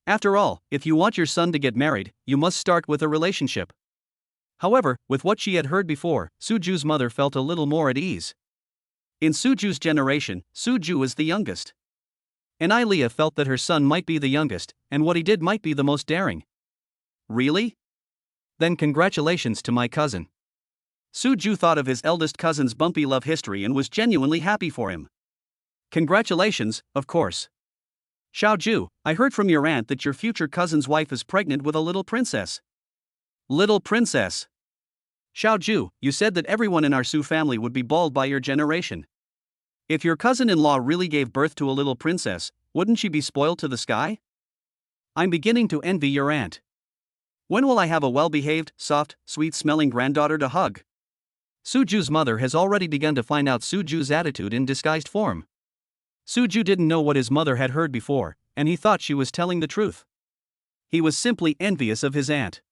After all, if you want your son to get married, you must start with a relationship. However, with what she had heard before, Suju's mother felt a little more at ease. In Suju's generation, Suju was the youngest. And Ilea felt that her son might be the youngest, and what he did might be the most daring. Really? Then congratulations to my cousin. Suju thought of his eldest cousin's bumpy love history and was genuinely happy for him. Congratulations, of course. Xiaoju, I heard from your aunt that your future cousin's wife is pregnant with a little princess. Little princess. Xiaoju, you said that everyone in our Su family would be bald by your generation. If your cousin-in-law really gave birth to a little princess, wouldn't she be spoiled to the sky? I'm beginning to envy your aunt. When will I have a well-behaved, soft, sweet-smelling granddaughter to hug? Suju's mother has already begun to find out Suju's attitude in disguised form. Suju didn't know what his mother had heard before, and he thought she was telling the truth. He was simply envious of his aunt.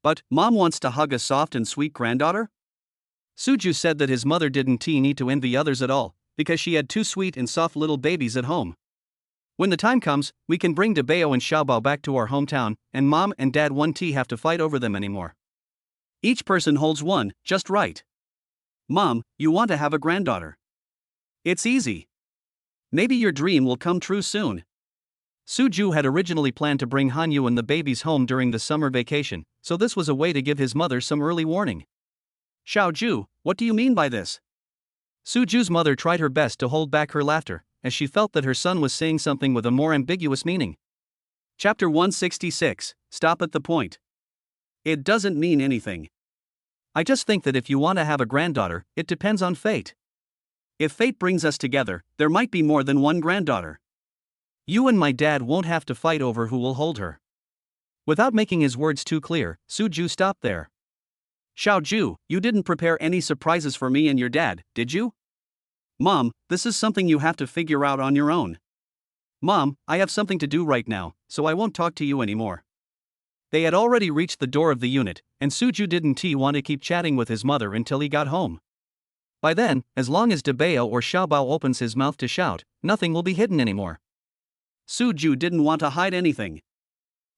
But, Mom wants to hug a soft and sweet granddaughter? Suju said that his mother didn't need to envy others at all, because she had two sweet and soft little babies at home. When the time comes, we can bring Debao and Xiaobao back to our hometown, and Mom and Dad won't have to fight over them anymore. Each person holds one, just right. Mom, you want to have a granddaughter. It's easy. Maybe your dream will come true soon. Suju had originally planned to bring Hanyu and the babies home during the summer vacation, so this was a way to give his mother some early warning. Xiaoju, what do you mean by this? Suju's mother tried her best to hold back her laughter, as she felt that her son was saying something with a more ambiguous meaning. Chapter 166, Stop at the Point. It doesn't mean anything. I just think that if you want to have a granddaughter, it depends on fate. If fate brings us together, there might be more than one granddaughter. You and my dad won't have to fight over who will hold her. Without making his words too clear, Suju stopped there. Xiaoju, you didn't prepare any surprises for me and your dad, did you? Mom, this is something you have to figure out on your own. Mom, I have something to do right now, so I won't talk to you anymore. They had already reached the door of the unit, and Suju didn't want to keep chatting with his mother until he got home. By then, as long as Debao or Xiaobao opens his mouth to shout, nothing will be hidden anymore. Suju didn't want to hide anything.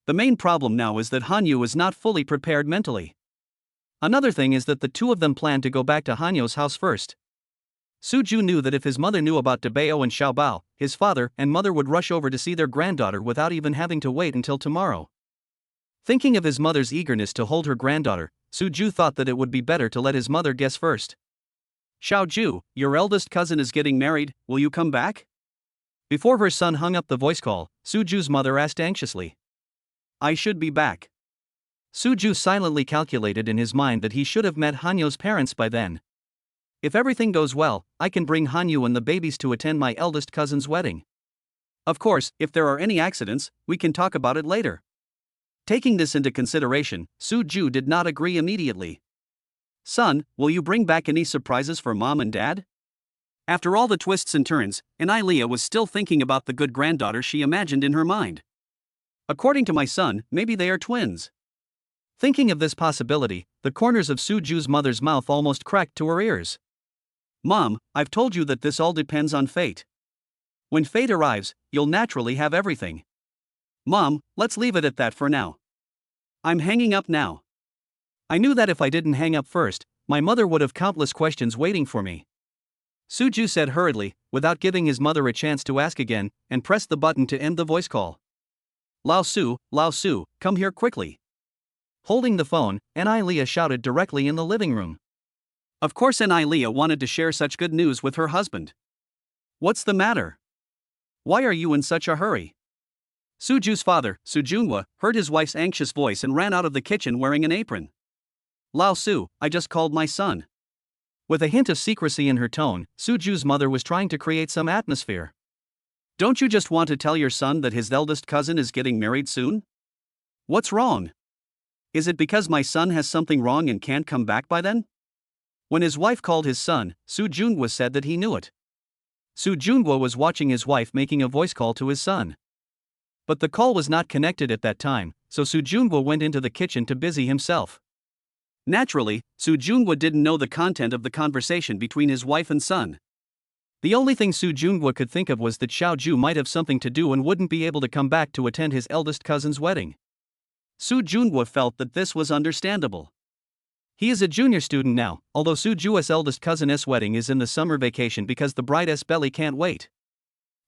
The main problem now is that Hanyu is not fully prepared mentally. Another thing is that the two of them planned to go back to Hanyu's house first. Suju knew that if his mother knew about Debao and Xiaobao, his father and mother would rush over to see their granddaughter without even having to wait until tomorrow. Thinking of his mother's eagerness to hold her granddaughter, Suju thought that it would be better to let his mother guess first. Xiaoju, your eldest cousin is getting married, will you come back? Before her son hung up the voice call, Suju's mother asked anxiously. I should be back. Suju silently calculated in his mind that he should have met Hanyu's parents by then. If everything goes well, I can bring Hanyu and the babies to attend my eldest cousin's wedding. Of course, if there are any accidents, we can talk about it later. Taking this into consideration, Suju did not agree immediately. Son, will you bring back any surprises for Mom and Dad? After all the twists and turns, Ilea was still thinking about the good granddaughter she imagined in her mind. According to my son, maybe they are twins. Thinking of this possibility, the corners of Suju's mother's mouth almost cracked to her ears. Mom, I've told you that this all depends on fate. When fate arrives, you'll naturally have everything. Mom, let's leave it at that for now. I'm hanging up now. I knew that if I didn't hang up first, my mother would have countless questions waiting for me. Suju said hurriedly, without giving his mother a chance to ask again, and pressed the button to end the voice call. Lao Su, come here quickly. Holding the phone, Ilea shouted directly in the living room. Of course Ilea wanted to share such good news with her husband. What's the matter? Why are you in such a hurry? Suju's father, Sujunhua, heard his wife's anxious voice and ran out of the kitchen wearing an apron. Lao Su, I just called my son. With a hint of secrecy in her tone, Suju's mother was trying to create some atmosphere. Don't you just want to tell your son that his eldest cousin is getting married soon? What's wrong? Is it because my son has something wrong and can't come back by then? When his wife called his son, Sujunhua said that he knew it. Soo Junwo was watching his wife making a voice call to his son. But the call was not connected at that time, so Soo Junwo went into the kitchen to busy himself. Naturally, Soo Junwo didn't know the content of the conversation between his wife and son. The only thing Soo Junwo could think of was that Xiao Ju might have something to do and wouldn't be able to come back to attend his eldest cousin's wedding. Soo Junwo felt that this was understandable. He is a junior student now, although Soo Ju's eldest cousin's wedding is in the summer vacation because the bride's belly can't wait.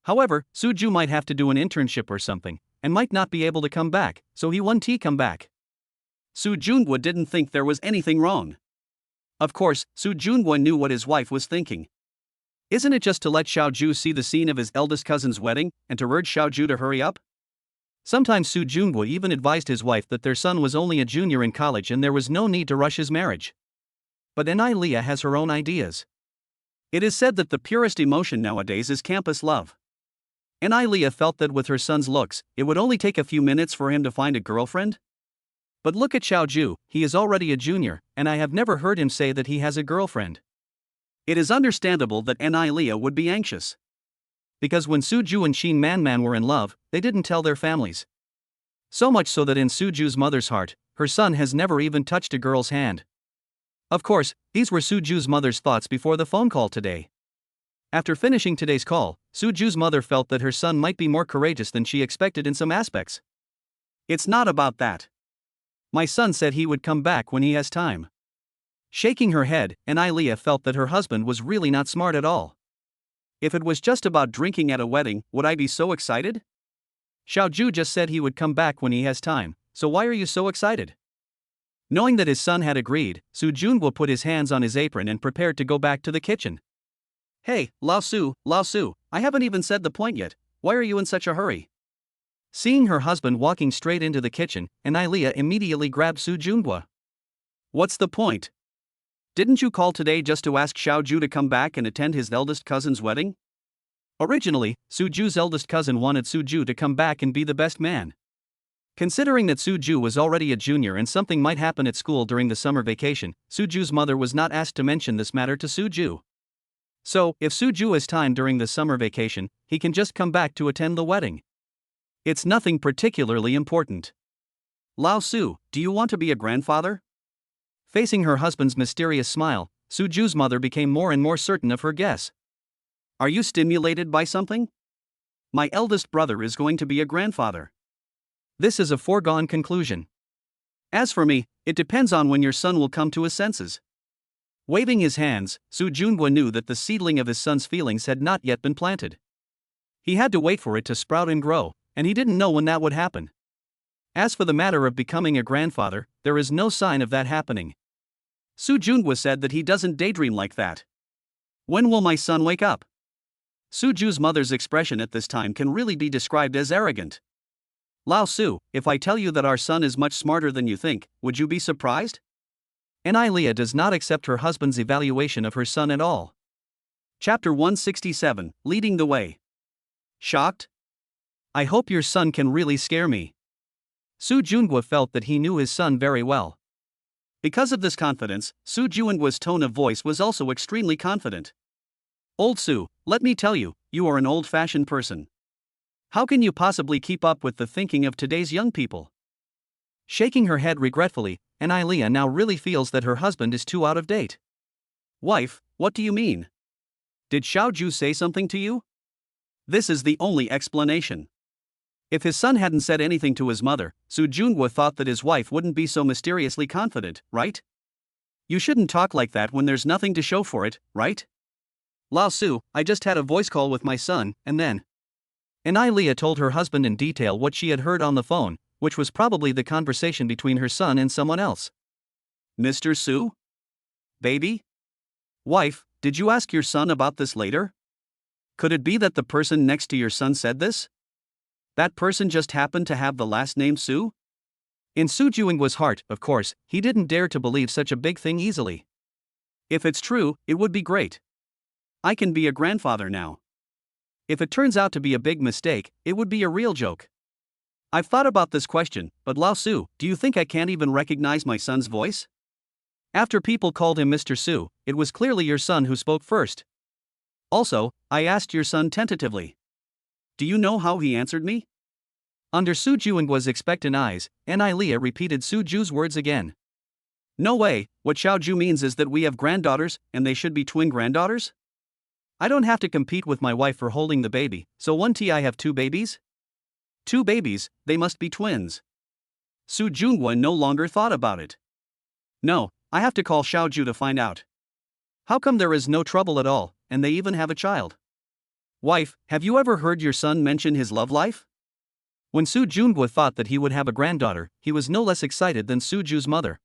However, Soo Ju might have to do an internship or something, and might not be able to come back, so he won't come back. Soo Junwo didn't think there was anything wrong. Of course, Soo Junwo knew what his wife was thinking. Isn't it just to let Xiao Ju see the scene of his eldest cousin's wedding, and to urge Xiao Ju to hurry up? Sometimes Soo Junwo even advised his wife that their son was only a junior in college and there was no need to rush his marriage. But Auntie Leah has her own ideas. It is said that the purest emotion nowadays is campus love. Auntie Leah felt that with her son's looks, it would only take a few minutes for him to find a girlfriend. But look at Xiao Ju, he is already a junior, and I have never heard him say that he has a girlfriend. It is understandable that Auntie Leah would be anxious. Because when Soo Ju and Shin Man were in love, they didn't tell their families. So much so that in Soo Ju's mother's heart, her son has never even touched a girl's hand. Of course, these were Soo Ju's mother's thoughts before the phone call today. After finishing today's call, Soo Ju's mother felt that her son might be more courageous than she expected in some aspects. It's not about that. My son said he would come back when he has time. Shaking her head, Auntie Leah felt that her husband was really not smart at all. If it was just about drinking at a wedding, would I be so excited? Xiao Ju just said he would come back when he has time, so why are you so excited? Knowing that his son had agreed, Soo Junwo put his hands on his apron and prepared to go back to the kitchen. Hey, Lao Su, I haven't even said the point yet, why are you in such a hurry? Seeing her husband walking straight into the kitchen, Auntie Leah immediately grabbed Soo Junwo. What's the point? Didn't you call today just to ask Xiao Ju to come back and attend his eldest cousin's wedding? Originally, Soo Ju's eldest cousin wanted Soo Ju to come back and be the best man. Considering that Soo Ju was already a junior and something might happen at school during the summer vacation, Soo Ju's mother was not asked to mention this matter to Soo Ju. So, if Soo Ju has time during the summer vacation, he can just come back to attend the wedding. It's nothing particularly important. Lao Su, do you want to be a grandfather? Facing her husband's mysterious smile, Soo Ju's mother became more and more certain of her guess. Are you stimulated by something? My eldest brother is going to be a grandfather. This is a foregone conclusion. As for me, it depends on when your son will come to his senses. Waving his hands, Soo Junwo knew that the seedling of his son's feelings had not yet been planted. He had to wait for it to sprout and grow, and he didn't know when that would happen. As for the matter of becoming a grandfather, there is no sign of that happening. Soo Junwo said that he doesn't daydream like that. When will my son wake up? Soo Ju's mother's expression at this time can really be described as arrogant. Lao Su, if I tell you that our son is much smarter than you think, would you be surprised? Auntie Leah does not accept her husband's evaluation of her son at all. Chapter 167, Leading the Way. Shocked? I hope your son can really scare me. Soo Junwo felt that he knew his son very well. Because of this confidence, Soo Junwo's tone of voice was also extremely confident. Old Soo, let me tell you, you are an old-fashioned person. How can you possibly keep up with the thinking of today's young people? Shaking her head regretfully, Auntie Leah now really feels that her husband is too out of date. Wife, what do you mean? Did Xiao Ju say something to you? This is the only explanation. If his son hadn't said anything to his mother, Soo Junwo thought that his wife wouldn't be so mysteriously confident, right? You shouldn't talk like that when there's nothing to show for it, right? Lao Su, I just had a voice call with my son, and then. Auntie Leah told her husband in detail what she had heard on the phone, which was probably the conversation between her son and someone else. Mr. Soo? Baby? Wife, did you ask your son about this later? Could it be that the person next to your son said this? That person just happened to have the last name Soo? In Soo Junwo's heart, of course, he didn't dare to believe such a big thing easily. If it's true, it would be great. I can be a grandfather now. If it turns out to be a big mistake, it would be a real joke. I've thought about this question, but Lao Su, do you think I can't even recognize my son's voice? After people called him Mr. Soo, it was clearly your son who spoke first. Also, I asked your son tentatively. Do you know how he answered me? Under Suju and was expectant eyes, Leah repeated Suju's words again. No way, what Xiaoju means is that we have granddaughters, and they should be twin granddaughters? I don't have to compete with my wife for holding the baby, so I have 2 babies? 2 babies, they must be twins. Su Junhua no longer thought about it. No, I have to call Xiaoju to find out. How come there is no trouble at all, and they even have a child? Wife, have you ever heard your son mention his love life? When Su Junhua thought that he would have a granddaughter, he was no less excited than Suju's mother.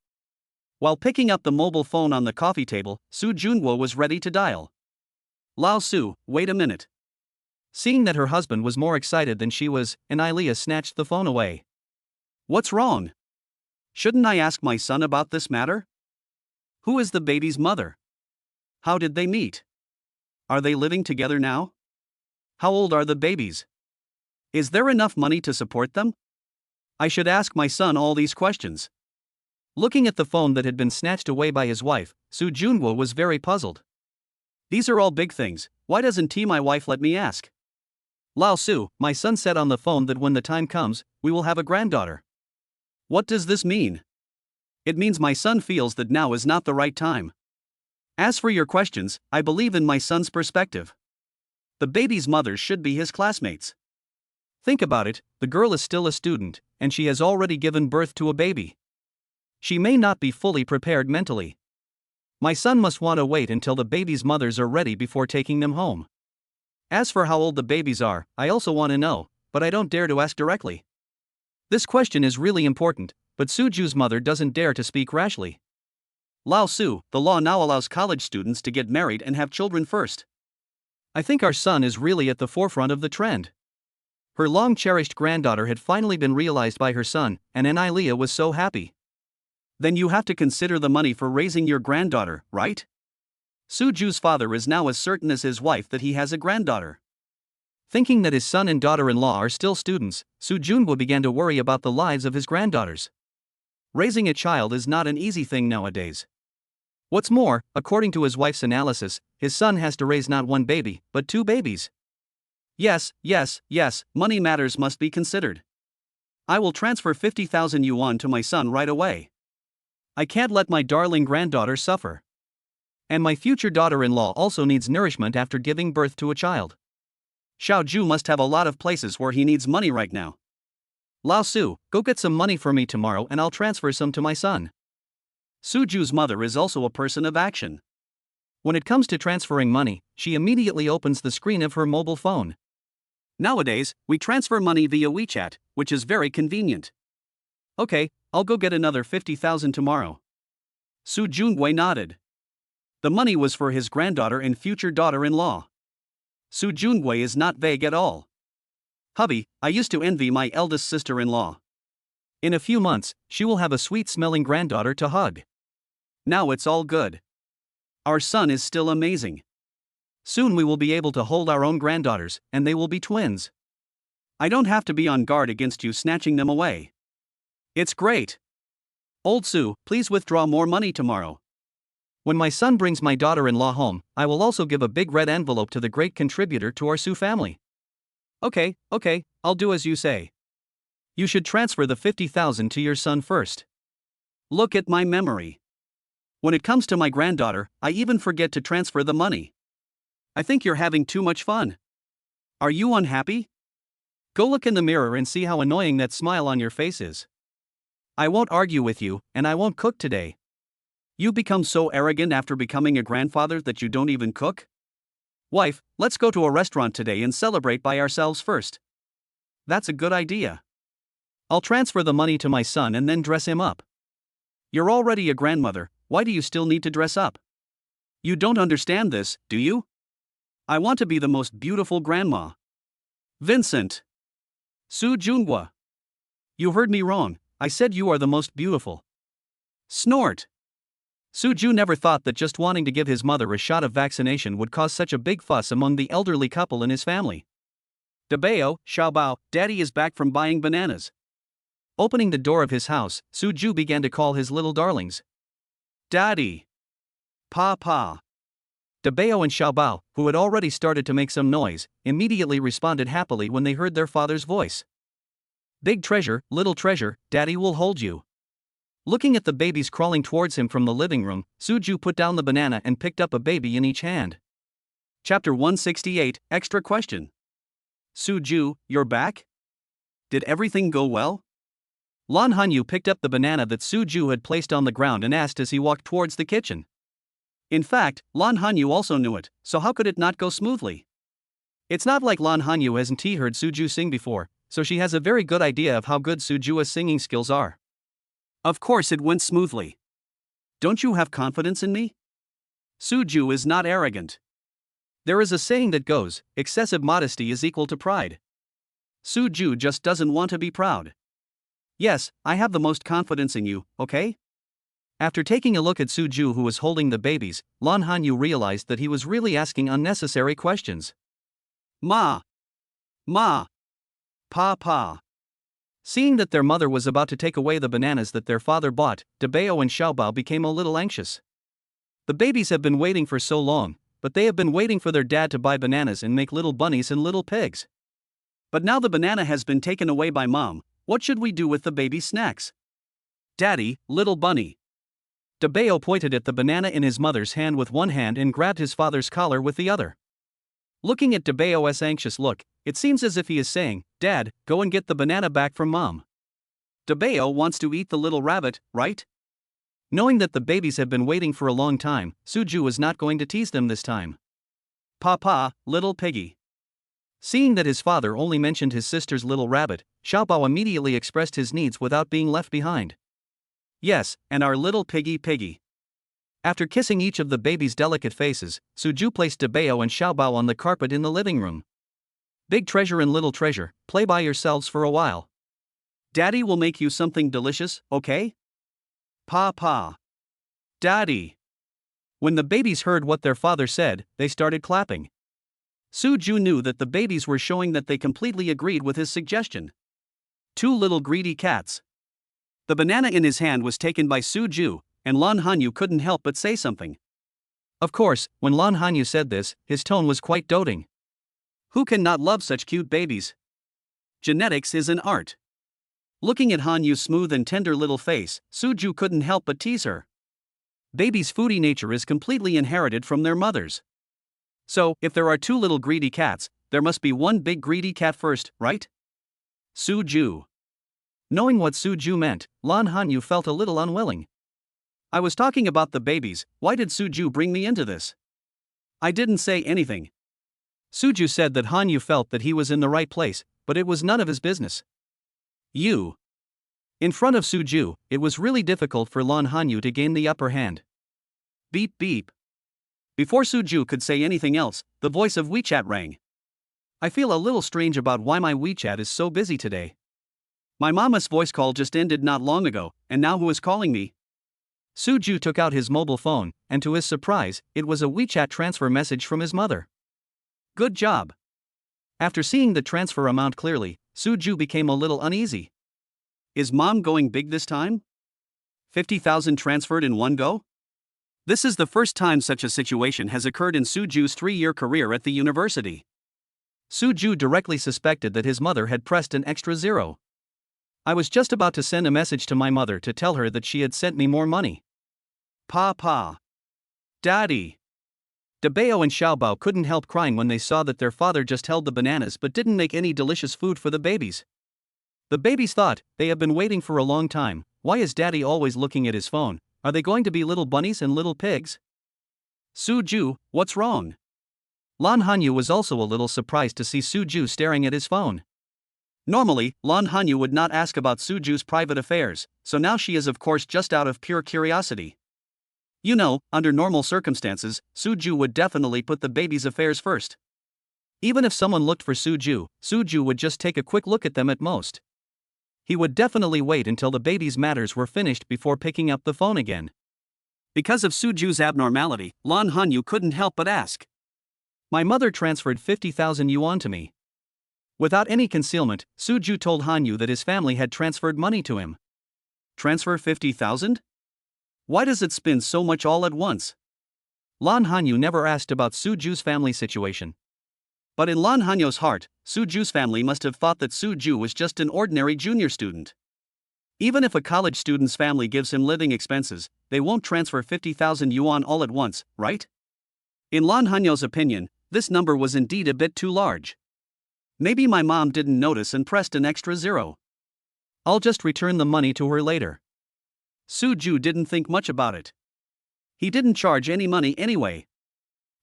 While picking up the mobile phone on the coffee table, Su Junhua was ready to dial. Lao Su, wait a minute. Seeing that her husband was more excited than she was, Leah snatched the phone away. What's wrong? Shouldn't I ask my son about this matter? Who is the baby's mother? How did they meet? Are they living together now? How old are the babies? Is there enough money to support them? I should ask my son all these questions. Looking at the phone that had been snatched away by his wife, Su Junhua was very puzzled. These are all big things, why doesn't my wife let me ask? Lao Su, my son said on the phone that when the time comes, we will have a granddaughter. What does this mean? It means my son feels that now is not the right time. As for your questions, I believe in my son's perspective. The baby's mothers should be his classmates. Think about it, the girl is still a student, and she has already given birth to a baby. She may not be fully prepared mentally. My son must want to wait until the baby's mothers are ready before taking them home. As for how old the babies are, I also want to know, but I don't dare to ask directly. This question is really important, but Suju's mother doesn't dare to speak rashly. Lao Su, the law now allows college students to get married and have children first. I think our son is really at the forefront of the trend. Her long-cherished granddaughter had finally been realized by her son, and Leah was so happy. Then you have to consider the money for raising your granddaughter, right? Suju's father is now as certain as his wife that he has a granddaughter. Thinking that his son and daughter-in-law are still students, Su Junhua began to worry about the lives of his granddaughters. Raising a child is not an easy thing nowadays. What's more, according to his wife's analysis, his son has to raise not 1 baby, but 2 babies. Yes, money matters must be considered. I will transfer 50,000 yuan to my son right away. I can't let my darling granddaughter suffer. And my future daughter-in-law also needs nourishment after giving birth to a child. Xiaoju must have a lot of places where he needs money right now. Lao Su, go get some money for me tomorrow and I'll transfer some to my son. Suju's mother is also a person of action. When it comes to transferring money, she immediately opens the screen of her mobile phone. Nowadays, we transfer money via WeChat, which is very convenient. Okay, I'll go get another 50,000 tomorrow. Su Junhua nodded. The money was for his granddaughter and future daughter-in-law. Su Junhua is not vague at all. Hubby, I used to envy my eldest sister-in-law. In a few months, she will have a sweet-smelling granddaughter to hug. Now it's all good. Our son is still amazing. Soon we will be able to hold our own granddaughters, and they will be twins. I don't have to be on guard against you snatching them away. It's great. Old Su, please withdraw more money tomorrow. When my son brings my daughter-in-law home, I will also give a big red envelope to the great contributor to our Su family. Okay, I'll do as you say. You should transfer the 50,000 to your son first. Look at my memory. When it comes to my granddaughter, I even forget to transfer the money. I think you're having too much fun. Are you unhappy? Go look in the mirror and see how annoying that smile on your face is. I won't argue with you, and I won't cook today. You become so arrogant after becoming a grandfather that you don't even cook? Wife, let's go to a restaurant today and celebrate by ourselves first. That's a good idea. I'll transfer the money to my son and then dress him up. You're already a grandmother, why do you still need to dress up? You don't understand this, do you? I want to be the most beautiful grandma. Vincent. Su Junhua. You heard me wrong, I said you are the most beautiful. Snort. Suju never thought that just wanting to give his mother a shot of vaccination would cause such a big fuss among the elderly couple in his family. Dabao, Xiaobao, Daddy is back from buying bananas. Opening the door of his house, Suju began to call his little darlings. Daddy. Papa. Dabeo and Xiaobao, who had already started to make some noise, immediately responded happily when they heard their father's voice. Big treasure, little treasure, Daddy will hold you. Looking at the babies crawling towards him from the living room, Suju put down the banana and picked up a baby in each hand. Chapter 168, Extra Question. Suju, you're back? Did everything go well? Lan Hanyu picked up the banana that Suju had placed on the ground and asked as he walked towards the kitchen. In fact, Lan Hanyu also knew it, so how could it not go smoothly? It's not like Lan Hanyu hasn't heard Suju sing before, so she has a very good idea of how good Suju's singing skills are. Of course it went smoothly. Don't you have confidence in me? Suju is not arrogant. There is a saying that goes, excessive modesty is equal to pride. Suju just doesn't want to be proud. Yes, I have the most confidence in you, okay? After taking a look at Suju who was holding the babies, Lan Hanyu realized that he was really asking unnecessary questions. Ma. Pa. Seeing that their mother was about to take away the bananas that their father bought, Dabeo and Xiaobao became a little anxious. The babies have been waiting for so long, but they have been waiting for their dad to buy bananas and make little bunnies and little pigs. But now the banana has been taken away by Mom, what should we do with the baby snacks? Daddy, little bunny. Dabeo pointed at the banana in his mother's hand with one hand and grabbed his father's collar with the other. Looking at Dabeo's anxious look, it seems as if he is saying, Dad, go and get the banana back from Mom. Dabeo wants to eat the little rabbit, right? Knowing that the babies have been waiting for a long time, Suju was not going to tease them this time. Papa, little piggy. Seeing that his father only mentioned his sister's little rabbit, Xiaobao immediately expressed his needs without being left behind. Yes, and our little piggy. After kissing each of the babies' delicate faces, Suju placed Dabeo and Xiaobao on the carpet in the living room. Big treasure and little treasure, play by yourselves for a while. Daddy will make you something delicious, okay? Papa. Daddy. When the babies heard what their father said, they started clapping. Suju knew that the babies were showing that they completely agreed with his suggestion. Two little greedy cats. The banana in his hand was taken by Suju, and Lan Hanyu couldn't help but say something. Of course, when Lan Hanyu said this, his tone was quite doting. Who can not love such cute babies? Genetics is an art. Looking at Hanyu's smooth and tender little face, Suju couldn't help but tease her. Babies' foodie nature is completely inherited from their mothers. So, if there are two little greedy cats, there must be one big greedy cat first, right? Suju. Knowing what Suju meant, Lan Hanyu felt a little unwilling. I was talking about the babies, why did Suju bring me into this? I didn't say anything. Suju said that Hanyu felt that he was in the right place, but it was none of his business. You. In front of Suju, it was really difficult for Lan Hanyu to gain the upper hand. Beep beep. Before Suju could say anything else, the voice of WeChat rang. I feel a little strange about why my WeChat is so busy today. My mama's voice call just ended not long ago, and now who is calling me? Suju took out his mobile phone, and to his surprise, it was a WeChat transfer message from his mother. Good job. After seeing the transfer amount clearly, Suju became a little uneasy. Is Mom going big this time? 50,000 transferred in one go? This is the first time such a situation has occurred in Suju's 3-year career at the university. Suju directly suspected that his mother had pressed an extra zero. I was just about to send a message to my mother to tell her that she had sent me more money. Papa. Daddy. Dabeo and Xiaobao couldn't help crying when they saw that their father just held the bananas but didn't make any delicious food for the babies. The babies thought, they have been waiting for a long time, why is Daddy always looking at his phone? Are they going to be little bunnies and little pigs? Suju, what's wrong? Lan Hanyu was also a little surprised to see Suju staring at his phone. Normally, Lan Hanyu would not ask about Suju's private affairs, so now she is of course just out of pure curiosity. You know, under normal circumstances, Suju would definitely put the baby's affairs first. Even if someone looked for Suju, Suju would just take a quick look at them at most. He would definitely wait until the baby's matters were finished before picking up the phone again. Because of Suju's abnormality, Lan Hanyu couldn't help but ask. My mother transferred 50,000 yuan to me. Without any concealment, Suju told Hanyu that his family had transferred money to him. Transfer 50,000? Why does it spin so much all at once? Lan Hanyu never asked about Suju's family situation. But in Lan Hanyo's heart, Suju's family must have thought that Suju was just an ordinary junior student. Even if a college student's family gives him living expenses, they won't transfer 50,000 yuan all at once, right? In Lan Hanyo's opinion, this number was indeed a bit too large. Maybe my mom didn't notice and pressed an extra zero. I'll just return the money to her later. Suju didn't think much about it. He didn't charge any money anyway.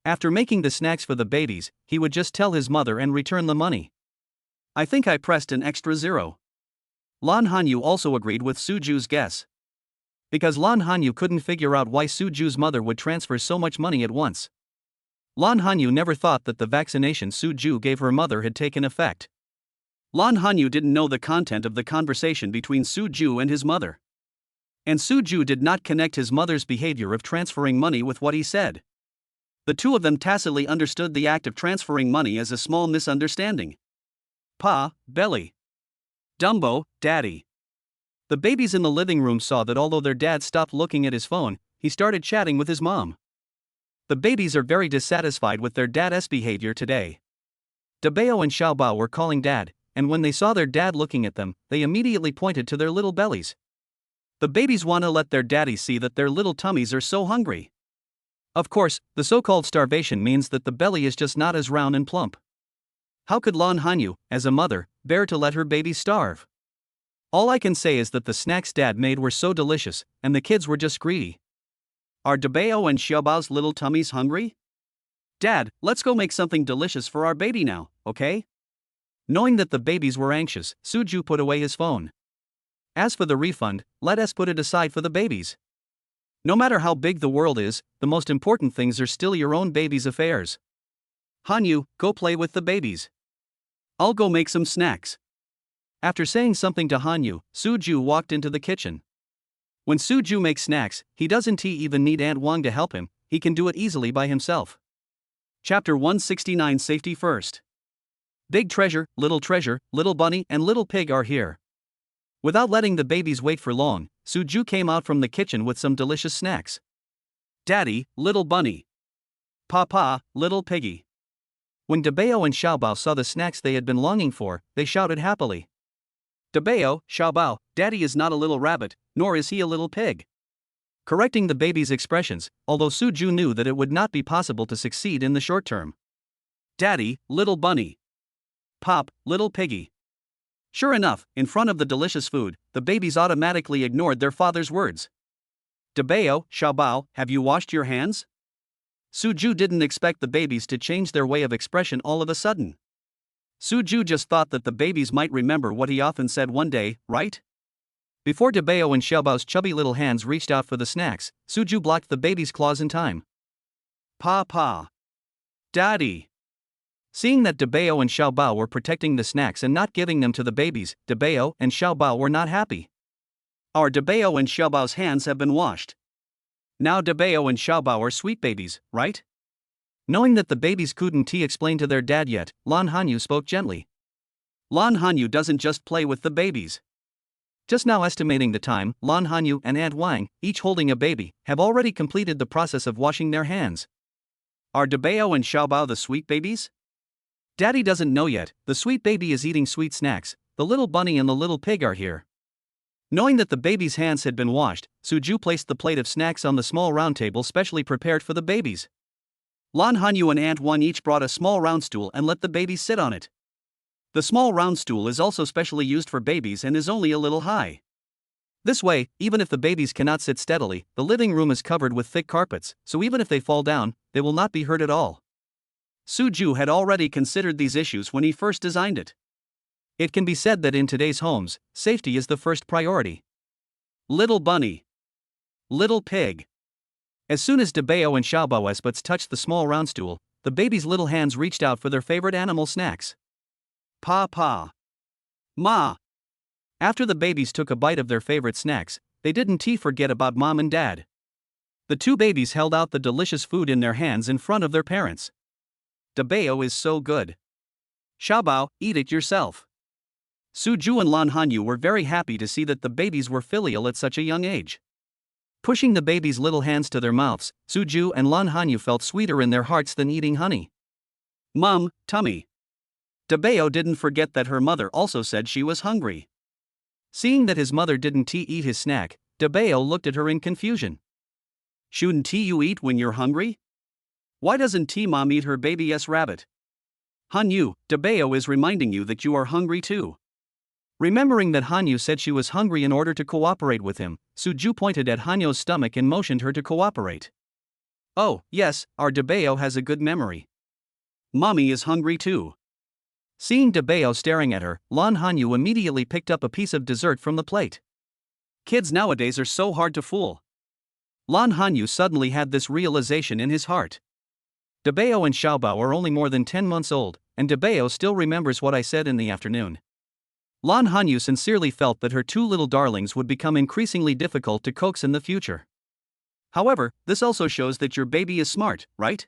After making the snacks for the babies, he would just tell his mother and return the money. I think I pressed an extra zero. Lan Hanyu also agreed with Suju's guess. Because Lan Hanyu couldn't figure out why Suju's mother would transfer so much money at once. Lan Hanyu never thought that the vaccination Suju gave her mother had taken effect. Lan Hanyu didn't know the content of the conversation between Suju and his mother. And Suju did not connect his mother's behavior of transferring money with what he said. The two of them tacitly understood the act of transferring money as a small misunderstanding. Pa, belly. Dumbo, daddy. The babies in the living room saw that although their dad stopped looking at his phone, he started chatting with his mom. The babies are very dissatisfied with their dad's behavior today. Dabeo and Xiaobao were calling dad, and when they saw their dad looking at them, they immediately pointed to their little bellies. The babies want to let their daddies see that their little tummies are so hungry. Of course, the so-called starvation means that the belly is just not as round and plump. How could Lan Hanyu, as a mother, bear to let her babies starve? All I can say is that the snacks dad made were so delicious, and the kids were just greedy. Are Dabeo and Xiaobao's little tummies hungry? Dad, let's go make something delicious for our baby now, okay? Knowing that the babies were anxious, Suju put away his phone. As for the refund, let us put it aside for the babies. No matter how big the world is, the most important things are still your own baby's affairs. Hanyu, go play with the babies. I'll go make some snacks. After saying something to Hanyu, Suju walked into the kitchen. When Suju makes snacks, he doesn't even need Aunt Wang to help him, he can do it easily by himself. Chapter 169 Safety First. Big treasure, little bunny and little pig are here. Without letting the babies wait for long, Suju came out from the kitchen with some delicious snacks. Daddy, little bunny. Papa, little piggy. When Dabeo and Xiaobao saw the snacks they had been longing for, they shouted happily. Dabeo, Xiaobao, Daddy is not a little rabbit, nor is he a little pig. Correcting the baby's expressions, although Suju knew that it would not be possible to succeed in the short term. Daddy, little bunny. Pop, little piggy. Sure enough, in front of the delicious food, the babies automatically ignored their father's words. Dabeo, Xiaobao, have you washed your hands? Suju didn't expect the babies to change their way of expression all of a sudden. Suju just thought that the babies might remember what he often said one day, right? Before Dabeo and Xiaobao's chubby little hands reached out for the snacks, Suju blocked the baby's claws in time. Pa. Daddy. Seeing that Dabeo and Xiaobao were protecting the snacks and not giving them to the babies, Dabeo and Xiaobao were not happy. Our Dabeo and Xiaobao's hands have been washed. Now Dabeo and Xiaobao are sweet babies, right? Knowing that the babies couldn't explain to their dad yet, Lan Hanyu spoke gently. Lan Hanyu doesn't just play with the babies. Just now estimating the time, Lan Hanyu and Aunt Wang, each holding a baby, have already completed the process of washing their hands. Are Dabeo and Xiaobao the sweet babies? Daddy doesn't know yet, the sweet baby is eating sweet snacks, the little bunny and the little pig are here. Knowing that the baby's hands had been washed, Suju placed the plate of snacks on the small round table specially prepared for the babies. Lan Hanyu and Aunt Wang each brought a small round stool and let the babies sit on it. The small round stool is also specially used for babies and is only a little high. This way, even if the babies cannot sit steadily, the living room is covered with thick carpets, so even if they fall down, they will not be hurt at all. Suju had already considered these issues when he first designed it. It can be said that in today's homes, safety is the first priority. Little bunny. Little pig. As soon as Dabeo and Xiaobao's butts touched the small round stool, the babies' little hands reached out for their favorite animal snacks. Pa. Ma. After the babies took a bite of their favorite snacks, they didn't forget about mom and dad. The two babies held out the delicious food in their hands in front of their parents. Dabeo is so good. Xiaobao, eat it yourself. Suju and Lan Hanyu were very happy to see that the babies were filial at such a young age. Pushing the baby's little hands to their mouths, Suju and Lan Hanyu felt sweeter in their hearts than eating honey. Mom, tummy. Dabeo didn't forget that her mother also said she was hungry. Seeing that his mother didn't eat his snack, Dabeo looked at her in confusion. Shouldn't you eat when you're hungry? Why doesn't mom eat her baby's rabbit? Hanyu, Dabeo is reminding you that you are hungry too. Remembering that Hanyu said she was hungry in order to cooperate with him, Suju pointed at Hanyu's stomach and motioned her to cooperate. Oh, yes, our Dabeo has a good memory. Mommy is hungry too. Seeing Dabeo staring at her, Lan Hanyu immediately picked up a piece of dessert from the plate. Kids nowadays are so hard to fool. Lan Hanyu suddenly had this realization in his heart. Dabeo and Xiaobao are only more than 10 months old, and Dabeo still remembers what I said in the afternoon. Lan Hanyu sincerely felt that her two little darlings would become increasingly difficult to coax in the future. However, this also shows that your baby is smart, right?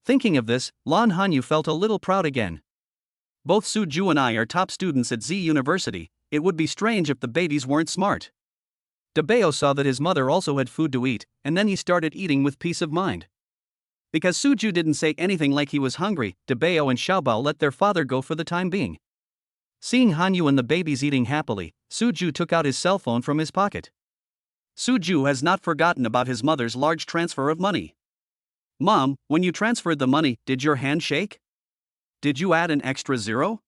Thinking of this, Lan Hanyu felt a little proud again. Both Suju and I are top students at Z University, it would be strange if the babies weren't smart. Dabeo saw that his mother also had food to eat, and then he started eating with peace of mind. Because Suju didn't say anything like he was hungry, Dabeo and Xiaobao let their father go for the time being. Seeing Hanyu and the babies eating happily, Suju took out his cell phone from his pocket. Suju has not forgotten about his mother's large transfer of money. Mom, when you transferred the money, did your hand shake? Did you add an extra zero?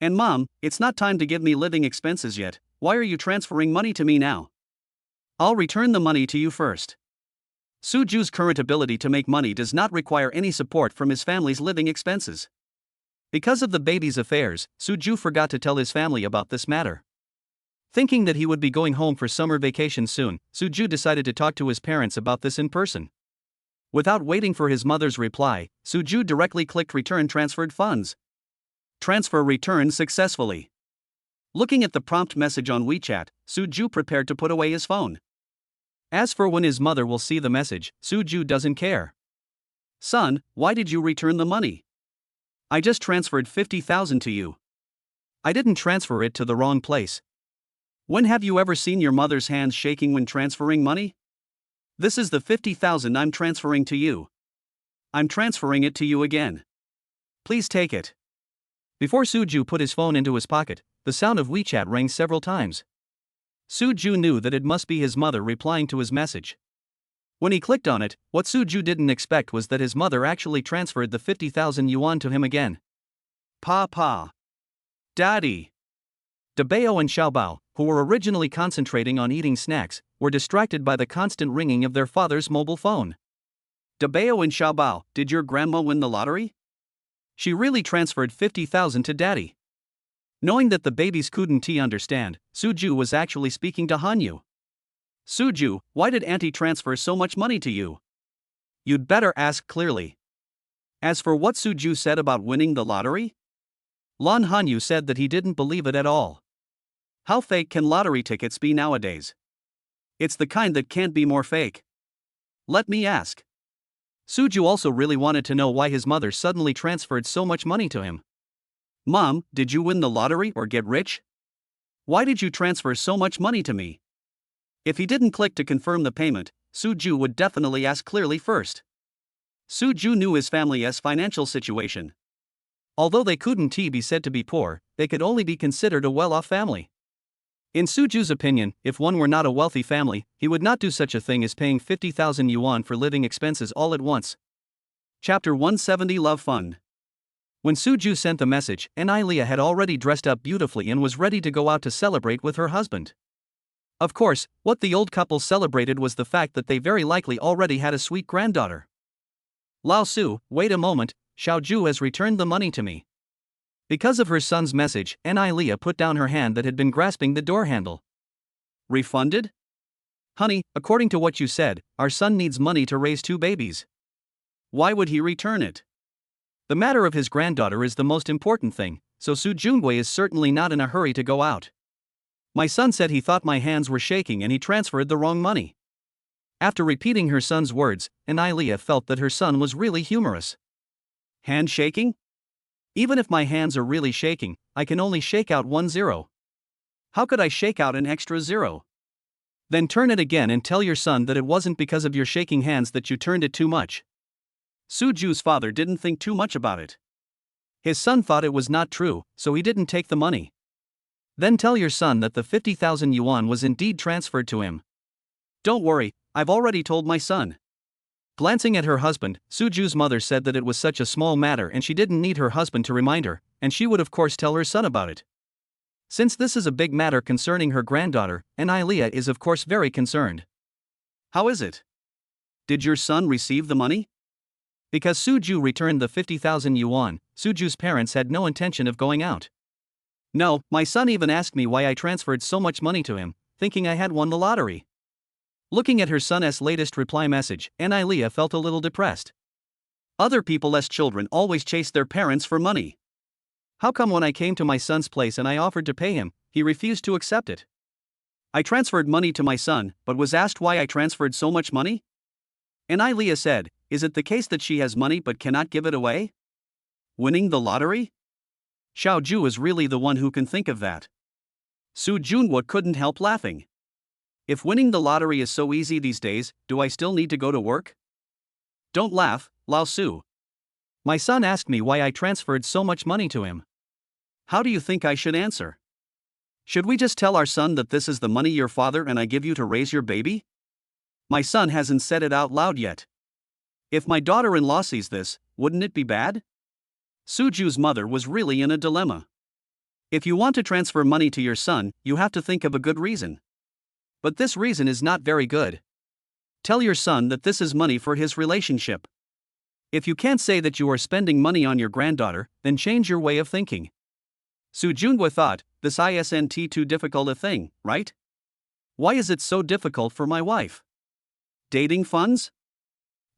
And Mom, it's not time to give me living expenses yet, why are you transferring money to me now? I'll return the money to you first. Suju's current ability to make money does not require any support from his family's living expenses. Because of the baby's affairs, Suju forgot to tell his family about this matter. Thinking that he would be going home for summer vacation soon, Suju decided to talk to his parents about this in person. Without waiting for his mother's reply, Suju directly clicked Return Transferred Funds. Transfer returned successfully. Looking at the prompt message on WeChat, Suju prepared to put away his phone. As for when his mother will see the message, Suju doesn't care. Son, why did you return the money? I just transferred 50,000 to you. I didn't transfer it to the wrong place. When have you ever seen your mother's hands shaking when transferring money? This is the 50,000 I'm transferring to you. I'm transferring it to you again. Please take it. Before Suju put his phone into his pocket, the sound of WeChat rang several times. Suju knew that it must be his mother replying to his message. When he clicked on it, what Suju didn't expect was that his mother actually transferred the 50,000 yuan to him again. Papa. Daddy. Dabeo and Xiaobao, who were originally concentrating on eating snacks, were distracted by the constant ringing of their father's mobile phone. Dabeo and Xiaobao, did your grandma win the lottery? She really transferred 50,000 to Daddy. Knowing that the babies couldn't understand, Suju was actually speaking to Hanyu. Suju, why did Auntie transfer so much money to you? You'd better ask clearly. As for what Suju said about winning the lottery? Lan Hanyu said that he didn't believe it at all. How fake can lottery tickets be nowadays? It's the kind that can't be more fake. Let me ask. Suju also really wanted to know why his mother suddenly transferred so much money to him. Mom, did you win the lottery or get rich? Why did you transfer so much money to me? If he didn't click to confirm the payment, Suju would definitely ask clearly first. Suju knew his family's financial situation. Although they couldn't be said to be poor, they could only be considered a well-off family. In Suju's opinion, if one were not a wealthy family, he would not do such a thing as paying 50,000 yuan for living expenses all at once. Chapter 170 Love Fund. When Suju sent the message, Leah had already dressed up beautifully and was ready to go out to celebrate with her husband. Of course, what the old couple celebrated was the fact that they very likely already had a sweet granddaughter. Lao Su, wait a moment, Xiaoju has returned the money to me. Because of her son's message, Leah put down her hand that had been grasping the door handle. Refunded? Honey, according to what you said, our son needs money to raise 2 babies. Why would he return it? The matter of his granddaughter is the most important thing, so Su Jungwei is certainly not in a hurry to go out. My son said he thought my hands were shaking and he transferred the wrong money. After repeating her son's words, Leah felt that her son was really humorous. Hand shaking? Even if my hands are really shaking, I can only shake out 1 0. How could I shake out an extra 0? Then turn it again and tell your son that it wasn't because of your shaking hands that you turned it too much. Suju's father didn't think too much about it. His son thought it was not true, so he didn't take the money. Then tell your son that the 50,000 yuan was indeed transferred to him. Don't worry, I've already told my son. Glancing at her husband, Suju's mother said that it was such a small matter and she didn't need her husband to remind her, and she would of course tell her son about it. Since this is a big matter concerning her granddaughter, and Ilea is of course very concerned. How is it? Did your son receive the money? Because Suju returned the 50,000 yuan, Suju's parents had no intention of going out. No, my son even asked me why I transferred so much money to him, thinking I had won the lottery. Looking at her son's latest reply message, Ilea felt a little depressed. Other people's children always chase their parents for money. How come when I came to my son's place and I offered to pay him, he refused to accept it? I transferred money to my son, but was asked why I transferred so much money? Ilea said, is it the case that she has money but cannot give it away? Winning the lottery? Xiao Ju is really the one who can think of that. Su Junwo couldn't help laughing. If winning the lottery is so easy these days, do I still need to go to work? Don't laugh, Lao Su. My son asked me why I transferred so much money to him. How do you think I should answer? Should we just tell our son that this is the money your father and I give you to raise your baby? My son hasn't said it out loud yet. If my daughter-in-law sees this, wouldn't it be bad? Suju's mother was really in a dilemma. If you want to transfer money to your son, you have to think of a good reason. But this reason is not very good. Tell your son that this is money for his relationship. If you can't say that you are spending money on your granddaughter, then change your way of thinking. Su Junhua thought, this isn't too difficult a thing, right? Why is it so difficult for my wife? Dating funds?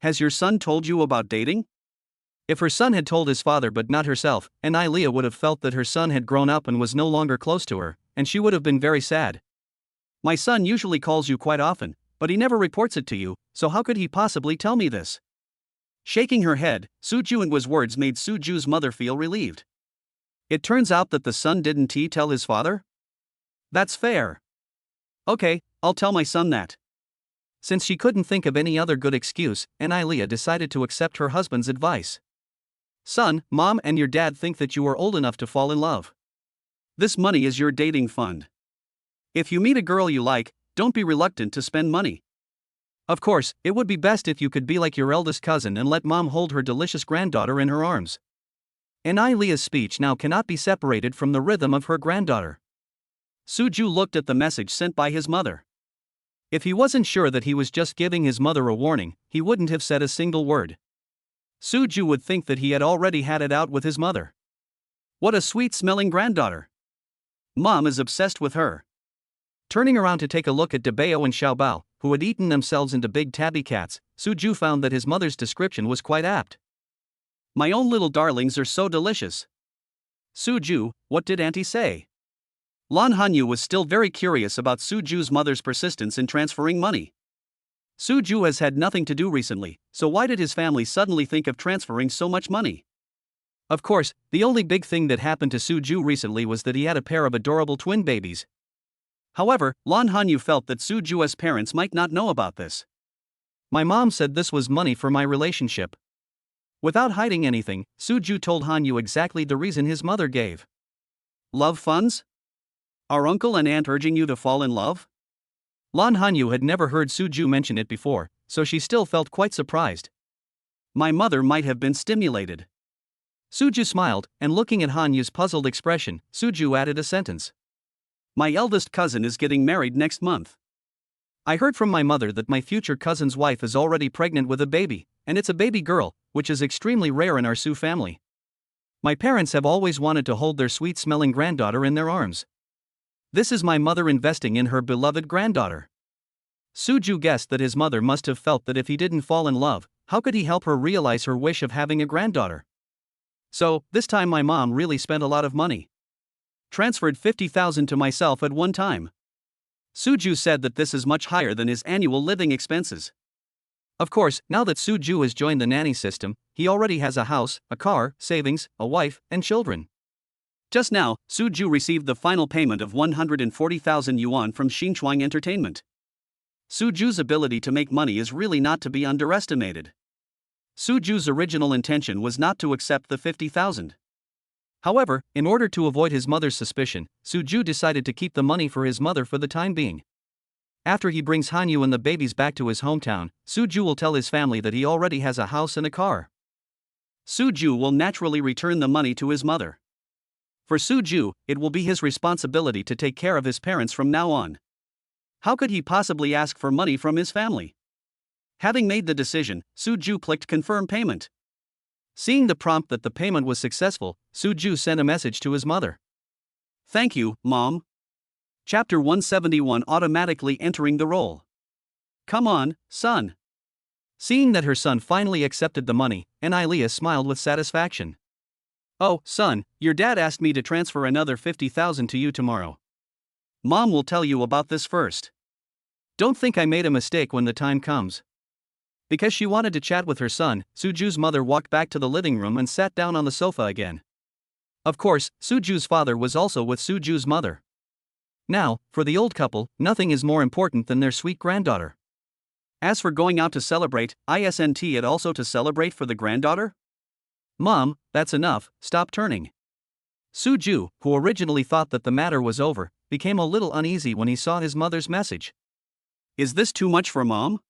Has your son told you about dating? If her son had told his father but not herself, Ilea would have felt that her son had grown up and was no longer close to her, and she would have been very sad. My son usually calls you quite often, but he never reports it to you, so how could he possibly tell me this? Shaking her head, Su Junhua's words made Suju's mother feel relieved. It turns out that the son didn't tell his father? That's fair. Okay, I'll tell my son that. Since she couldn't think of any other good excuse, Ilea decided to accept her husband's advice. Son, mom and your dad think that you are old enough to fall in love. This money is your dating fund. If you meet a girl you like, don't be reluctant to spend money. Of course, it would be best if you could be like your eldest cousin and let mom hold her delicious granddaughter in her arms. Ilea's speech now cannot be separated from the rhythm of her granddaughter. Suju looked at the message sent by his mother. If he wasn't sure that he was just giving his mother a warning, he wouldn't have said a single word. Suju would think that he had already had it out with his mother. What a sweet-smelling granddaughter. Mom is obsessed with her. Turning around to take a look at Debao and Xiaobao, who had eaten themselves into big tabby cats, Suju found that his mother's description was quite apt. My own little darlings are so delicious. Suju, what did Auntie say? Lan Hanyu was still very curious about Suju's mother's persistence in transferring money. Suju has had nothing to do recently, so why did his family suddenly think of transferring so much money? Of course, the only big thing that happened to Suju recently was that he had a pair of adorable twin babies. However, Lan Hanyu felt that Suju's parents might not know about this. My mom said this was money for my relationship. Without hiding anything, Suju told Hanyu exactly the reason his mother gave. Love funds? Are uncle and aunt urging you to fall in love? Lan Hanyu had never heard Suju mention it before, so she still felt quite surprised. My mother might have been stimulated. Suju smiled, and looking at Hanyu's puzzled expression, Suju added a sentence. My eldest cousin is getting married next month. I heard from my mother that my future cousin's wife is already pregnant with a baby, and it's a baby girl, which is extremely rare in our Su family. My parents have always wanted to hold their sweet-smelling granddaughter in their arms. This is my mother investing in her beloved granddaughter. Suju guessed that his mother must have felt that if he didn't fall in love, how could he help her realize her wish of having a granddaughter? So, this time my mom really spent a lot of money. Transferred 50,000 to myself at one time. Suju said that this is much higher than his annual living expenses. Of course, now that Suju has joined the nanny system, he already has a house, a car, savings, a wife, and children. Just now, Suju received the final payment of 140,000 yuan from Xinchuang Entertainment. Suju's ability to make money is really not to be underestimated. Suju's original intention was not to accept the 50,000. However, in order to avoid his mother's suspicion, Suju decided to keep the money for his mother for the time being. After he brings Hanyu and the babies back to his hometown, Suju will tell his family that he already has a house and a car. Suju will naturally return the money to his mother. For Suju, it will be his responsibility to take care of his parents from now on. How could he possibly ask for money from his family? Having made the decision, Suju clicked confirm payment. Seeing the prompt that the payment was successful, Suju sent a message to his mother. Thank you, Mom. Chapter 171 automatically entering the role. Come on, son. Seeing that her son finally accepted the money, Anilia smiled with satisfaction. Oh, son, your dad asked me to transfer another 50,000 to you tomorrow. Mom will tell you about this first. Don't think I made a mistake when the time comes. Because she wanted to chat with her son, Suju's mother walked back to the living room and sat down on the sofa again. Of course, Suju's father was also with Suju's mother. Now, for the old couple, nothing is more important than their sweet granddaughter. As for going out to celebrate, isn't it also to celebrate for the granddaughter? Mom, that's enough, stop turning. Suju, who originally thought that the matter was over, became a little uneasy when he saw his mother's message. Is this too much for Mom?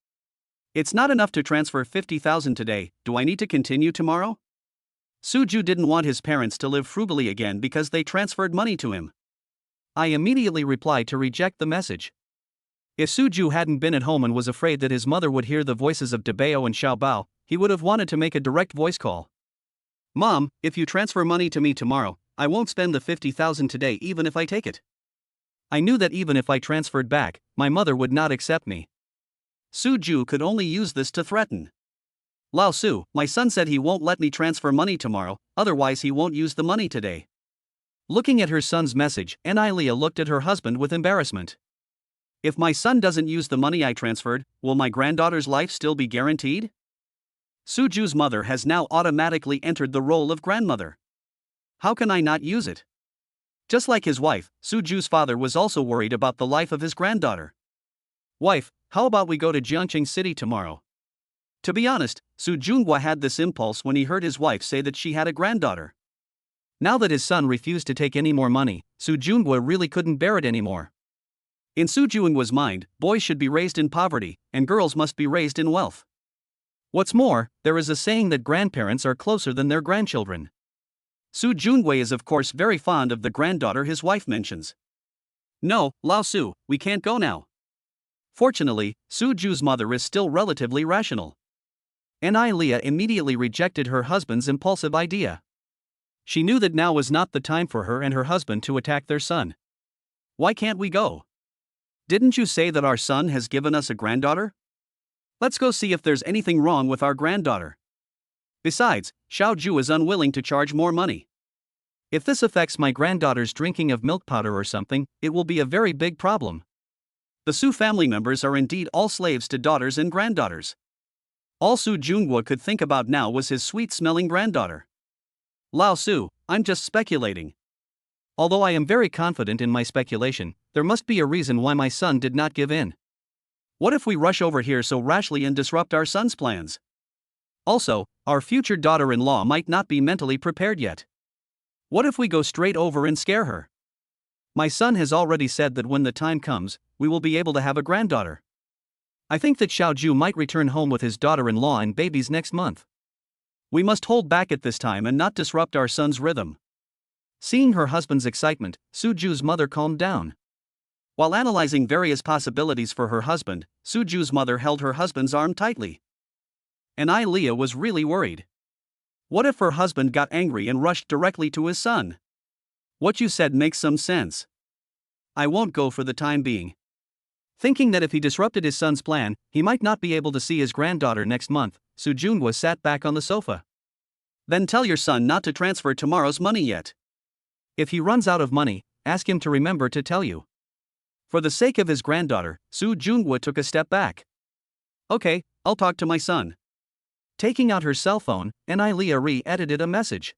It's not enough to transfer 50,000 today, do I need to continue tomorrow? Suju didn't want his parents to live frugally again because they transferred money to him. I immediately replied to reject the message. If Suju hadn't been at home and was afraid that his mother would hear the voices of Debao and Xiaobao, he would have wanted to make a direct voice call. Mom, if you transfer money to me tomorrow, I won't spend the 50,000 today even if I take it. I knew that even if I transferred back, my mother would not accept me. Suju could only use this to threaten. Lao Su, my son said he won't let me transfer money tomorrow, otherwise he won't use the money today. Looking at her son's message, Anilia looked at her husband with embarrassment. If my son doesn't use the money I transferred, will my granddaughter's life still be guaranteed? Suju's mother has now automatically entered the role of grandmother. How can I not use it? Just like his wife, Suju's father was also worried about the life of his granddaughter. Wife, how about we go to Jiangqing City tomorrow? To be honest, Su Junhua had this impulse when he heard his wife say that she had a granddaughter. Now that his son refused to take any more money, Su Junhua really couldn't bear it anymore. In Su Junhua's mind, boys should be raised in poverty, and girls must be raised in wealth. What's more, there is a saying that grandparents are closer than their grandchildren. Su Junhui is of course very fond of the granddaughter his wife mentions. No, Lao Su, we can't go now. Fortunately, Su Ju's mother is still relatively rational. Anilia immediately rejected her husband's impulsive idea. She knew that now was not the time for her and her husband to attack their son. Why can't we go? Didn't you say that our son has given us a granddaughter? Let's go see if there's anything wrong with our granddaughter. Besides, Xiao Ju is unwilling to charge more money. If this affects my granddaughter's drinking of milk powder or something, it will be a very big problem. The Su family members are indeed all slaves to daughters and granddaughters. All Su Junhua could think about now was his sweet-smelling granddaughter. Lao Su, I'm just speculating. Although I am very confident in my speculation, there must be a reason why my son did not give in. What if we rush over here so rashly and disrupt our son's plans? Also, our future daughter-in-law might not be mentally prepared yet. What if we go straight over and scare her? My son has already said that when the time comes, we will be able to have a granddaughter. I think that Xiao Ju might return home with his daughter-in-law and babies next month. We must hold back at this time and not disrupt our son's rhythm. Seeing her husband's excitement, Su Ju's mother calmed down. While analyzing various possibilities for her husband, Su Ju's mother held her husband's arm tightly. Anilia was really worried. What if her husband got angry and rushed directly to his son? What you said makes some sense. I won't go for the time being. Thinking that if he disrupted his son's plan, he might not be able to see his granddaughter next month, Su Junhua sat back on the sofa. Then tell your son not to transfer tomorrow's money yet. If he runs out of money, ask him to remember to tell you. For the sake of his granddaughter, Su Junhua took a step back. Okay, I'll talk to my son. Taking out her cell phone, Anilia re-edited a message.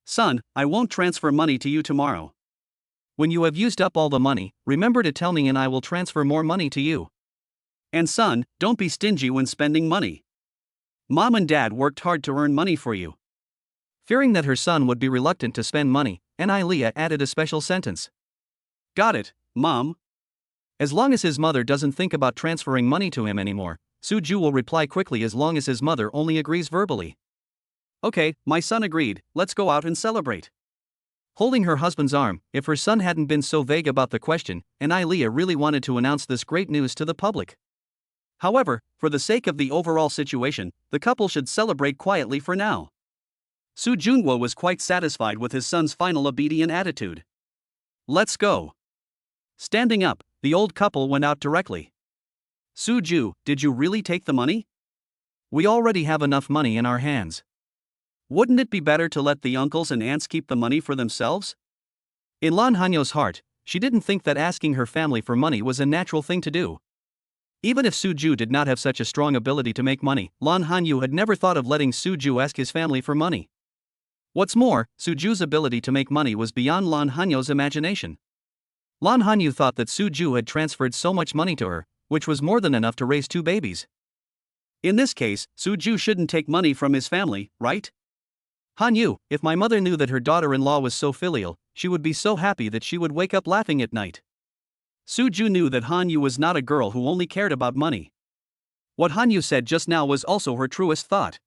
Son, I won't transfer money to you tomorrow. When you have used up all the money, remember to tell me and I will transfer more money to you. And son, don't be stingy when spending money. Mom and dad worked hard to earn money for you. Fearing that her son would be reluctant to spend money, Leah added a special sentence. Got it, Mom. As long as his mother doesn't think about transferring money to him anymore, Suju will reply quickly as long as his mother only agrees verbally. Okay, my son agreed, let's go out and celebrate. Holding her husband's arm, if her son hadn't been so vague about the question, Leah really wanted to announce this great news to the public. However, for the sake of the overall situation, the couple should celebrate quietly for now. Soo Junwo was quite satisfied with his son's final obedient attitude. Let's go. Standing up, the old couple went out directly. Suju, did you really take the money? We already have enough money in our hands. Wouldn't it be better to let the uncles and aunts keep the money for themselves? In Lan Hanyo's heart, she didn't think that asking her family for money was a natural thing to do. Even if Suju did not have such a strong ability to make money, Lan Hanyu had never thought of letting Suju ask his family for money. What's more, Suju's ability to make money was beyond Lan Hanyo's imagination. Lan Hanyu thought that Suju had transferred so much money to her, which was more than enough to raise 2 babies. In this case, Suju shouldn't take money from his family, right? Hanyu, if my mother knew that her daughter-in-law was so filial, she would be so happy that she would wake up laughing at night. Suju knew that Hanyu was not a girl who only cared about money. What Hanyu said just now was also her truest thought.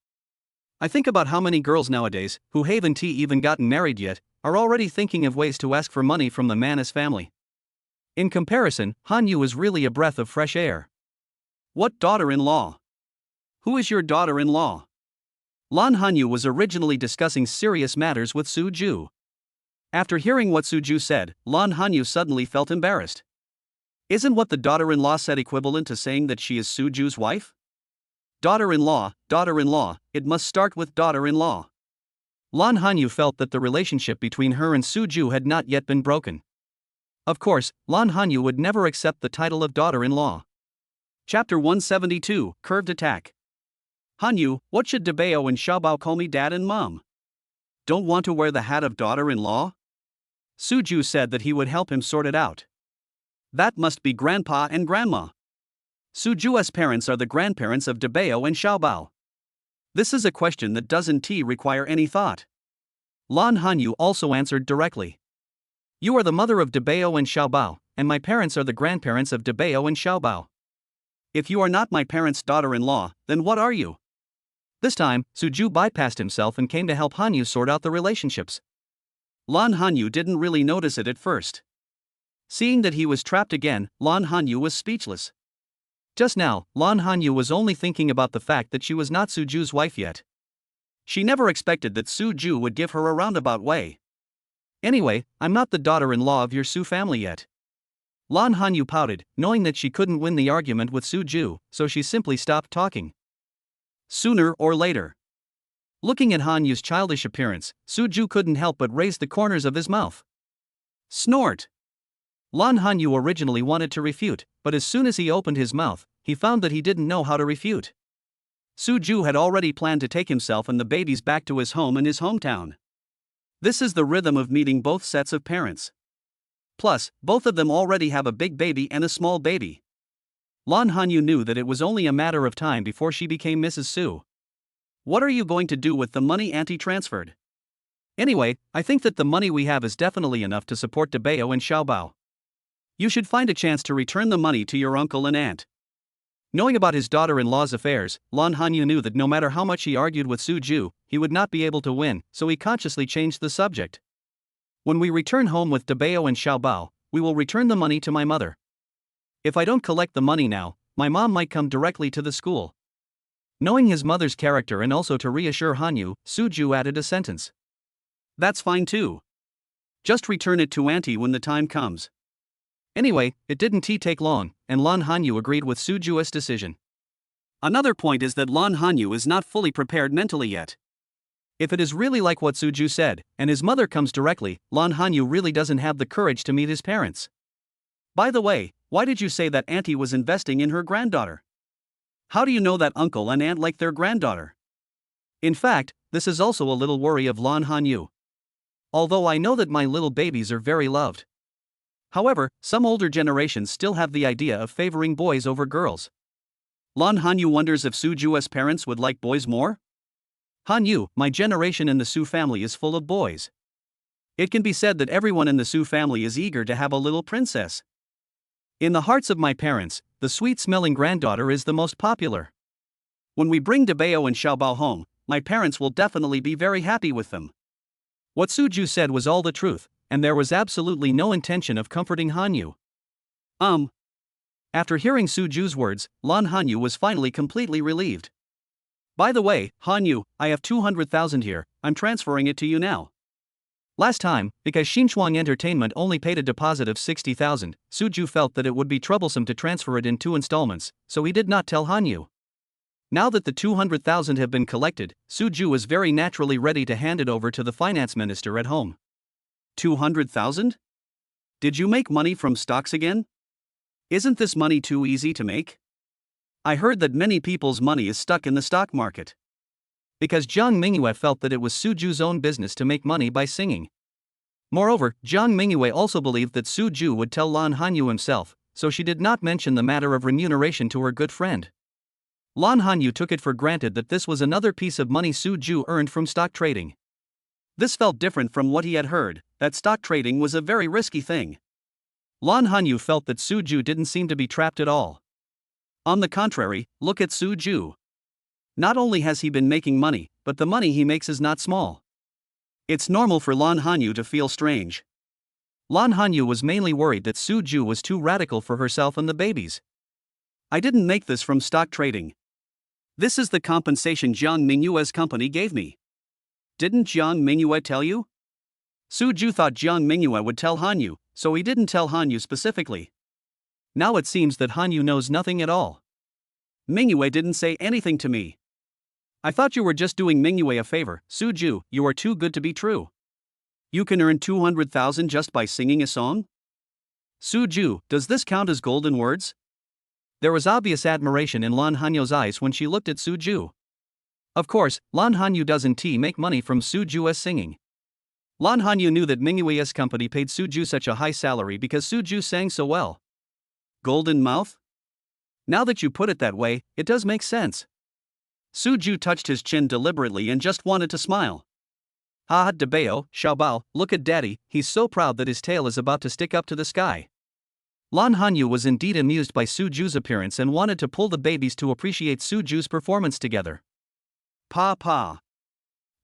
I think about how many girls nowadays, who haven't even gotten married yet, are already thinking of ways to ask for money from the man's family. In comparison, Hanyu is really a breath of fresh air. What daughter-in-law? Who is your daughter-in-law? Lan Hanyu was originally discussing serious matters with Suju. After hearing what Suju said, Lan Hanyu suddenly felt embarrassed. Isn't what the daughter-in-law said equivalent to saying that she is Suju's wife? Daughter-in-law, it must start with daughter-in-law. Lan Hanyu felt that the relationship between her and Suju had not yet been broken. Of course, Lan Hanyu would never accept the title of daughter-in-law. Chapter 172, Curved Attack. Hanyu, what should Debeo and Xiaobao call me, dad and mom? Don't want to wear the hat of daughter-in-law? Suju said that he would help him sort it out. That must be grandpa and grandma. Suju's parents are the grandparents of Debeo and Xiaobao. This is a question that doesn't require any thought. Lan Hanyu also answered directly. You are the mother of Debeo and Xiaobao, and my parents are the grandparents of Debeo and Xiaobao. If you are not my parents' daughter-in-law, then what are you? This time, Suju bypassed himself and came to help Hanyu sort out the relationships. Lan Hanyu didn't really notice it at first. Seeing that he was trapped again, Lan Hanyu was speechless. Just now, Lan Hanyu was only thinking about the fact that she was not Suju's wife yet. She never expected that Suju would give her a roundabout way. Anyway, I'm not the daughter-in-law of your Su family yet. Lan Hanyu pouted, knowing that she couldn't win the argument with Suju, so she simply stopped talking. Sooner or later. Looking at Hanyu's childish appearance, Suju couldn't help but raise the corners of his mouth. Snort. Lan Hanyu originally wanted to refute, but as soon as he opened his mouth, he found that he didn't know how to refute. Suju had already planned to take himself and the babies back to his home in his hometown. This is the rhythm of meeting both sets of parents. Plus, both of them already have a big baby and a small baby. Lan Hanyu knew that it was only a matter of time before she became Mrs. Su. What are you going to do with the money Auntie transferred? Anyway, I think that the money we have is definitely enough to support Debeo and Xiaobao. You should find a chance to return the money to your uncle and aunt. Knowing about his daughter-in-law's affairs, Lan Hanyu knew that no matter how much he argued with Suju, he would not be able to win, so he consciously changed the subject. When we return home with Debeo and Xiaobao, we will return the money to my mother. If I don't collect the money now, my mom might come directly to the school. Knowing his mother's character and also to reassure Hanyu, Suju added a sentence. That's fine too. Just return it to Auntie when the time comes. Anyway, it didn't take long, and Lan Hanyu agreed with Suju's decision. Another point is that Lan Hanyu is not fully prepared mentally yet. If it is really like what Suju said, and his mother comes directly, Lan Hanyu really doesn't have the courage to meet his parents. By the way, why did you say that Auntie was investing in her granddaughter? How do you know that uncle and aunt like their granddaughter? In fact, this is also a little worry of Lan Hanyu. Although I know that my little babies are very loved. However, some older generations still have the idea of favoring boys over girls. Lon Hanyu wonders if Suju's parents would like boys more? Hanyu, my generation in the Su family is full of boys. It can be said that everyone in the Su family is eager to have a little princess. In the hearts of my parents, the sweet-smelling granddaughter is the most popular. When we bring Debeo and Xiaobao home, my parents will definitely be very happy with them. What Suju said was all the truth, and there was absolutely no intention of comforting Hanyu. After hearing Suju's words, Lon Hanyu was finally completely relieved. By the way, Hanyu, I have 200,000 here, I'm transferring it to you now. Last time, because Xinchuang Entertainment only paid a deposit of 60,000, Suju felt that it would be troublesome to transfer it in 2 installments, so he did not tell Hanyu. Now that the 200,000 have been collected, Suju was very naturally ready to hand it over to the finance minister at home. 200,000? Did you make money from stocks again? Isn't this money too easy to make? I heard that many people's money is stuck in the stock market. Because Jiang Mingyue felt that it was Suju's own business to make money by singing. Moreover, Jiang Mingyue also believed that Suju would tell Lon Hanyu himself, so she did not mention the matter of remuneration to her good friend. Lon Hanyu took it for granted that this was another piece of money Suju earned from stock trading. This felt different from what he had heard, that stock trading was a very risky thing. Lon Hanyu felt that Suju didn't seem to be trapped at all. On the contrary, look at Suju. Not only has he been making money, but the money he makes is not small. It's normal for Lon Hanyu to feel strange. Lon Hanyu was mainly worried that Suju was too radical for herself and the babies. I didn't make this from stock trading. This is the compensation Jiang Mingyue's company gave me. Didn't Jiang Mingyue tell you? Suju thought Jiang Mingyue would tell Hanyu, so he didn't tell Hanyu specifically. Now it seems that Hanyu knows nothing at all. Mingyue didn't say anything to me. I thought you were just doing Mingyue a favor. Suju, you are too good to be true. You can earn 200,000 just by singing a song? Suju, does this count as golden words? There was obvious admiration in Lon Hanyu's eyes when she looked at Suju. Of course, Lon Hanyu doesn't make money from Suju's singing. Lon Hanyu knew that Mingyue's company paid Suju such a high salary because Suju sang so well. Golden mouth? Now that you put it that way, it does make sense. Suju touched his chin deliberately and just wanted to smile. Ha, Debeo, Xiaobao, look at daddy, he's so proud that his tail is about to stick up to the sky. Lon Hanyu was indeed amused by Suju's appearance and wanted to pull the babies to appreciate Suju's performance together. Pa.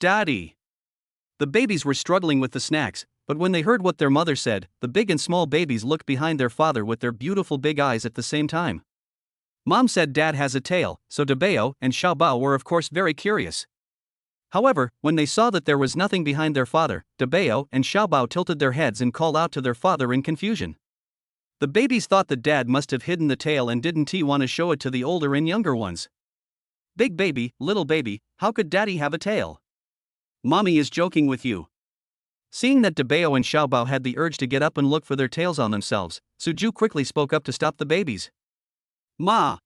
Daddy. The babies were struggling with the snacks, but when they heard what their mother said, the big and small babies looked behind their father with their beautiful big eyes at the same time. Mom said Dad has a tail, so Debeo and Xiaobao were of course very curious. However, when they saw that there was nothing behind their father, Debeo and Xiaobao tilted their heads and called out to their father in confusion. The babies thought that Dad must have hidden the tail and didn't want to show it to the older and younger ones. Big baby, little baby, how could Daddy have a tail? Mommy is joking with you. Seeing that Debeo and Xiaobao had the urge to get up and look for their tails on themselves, Suju quickly spoke up to stop the babies. Ma.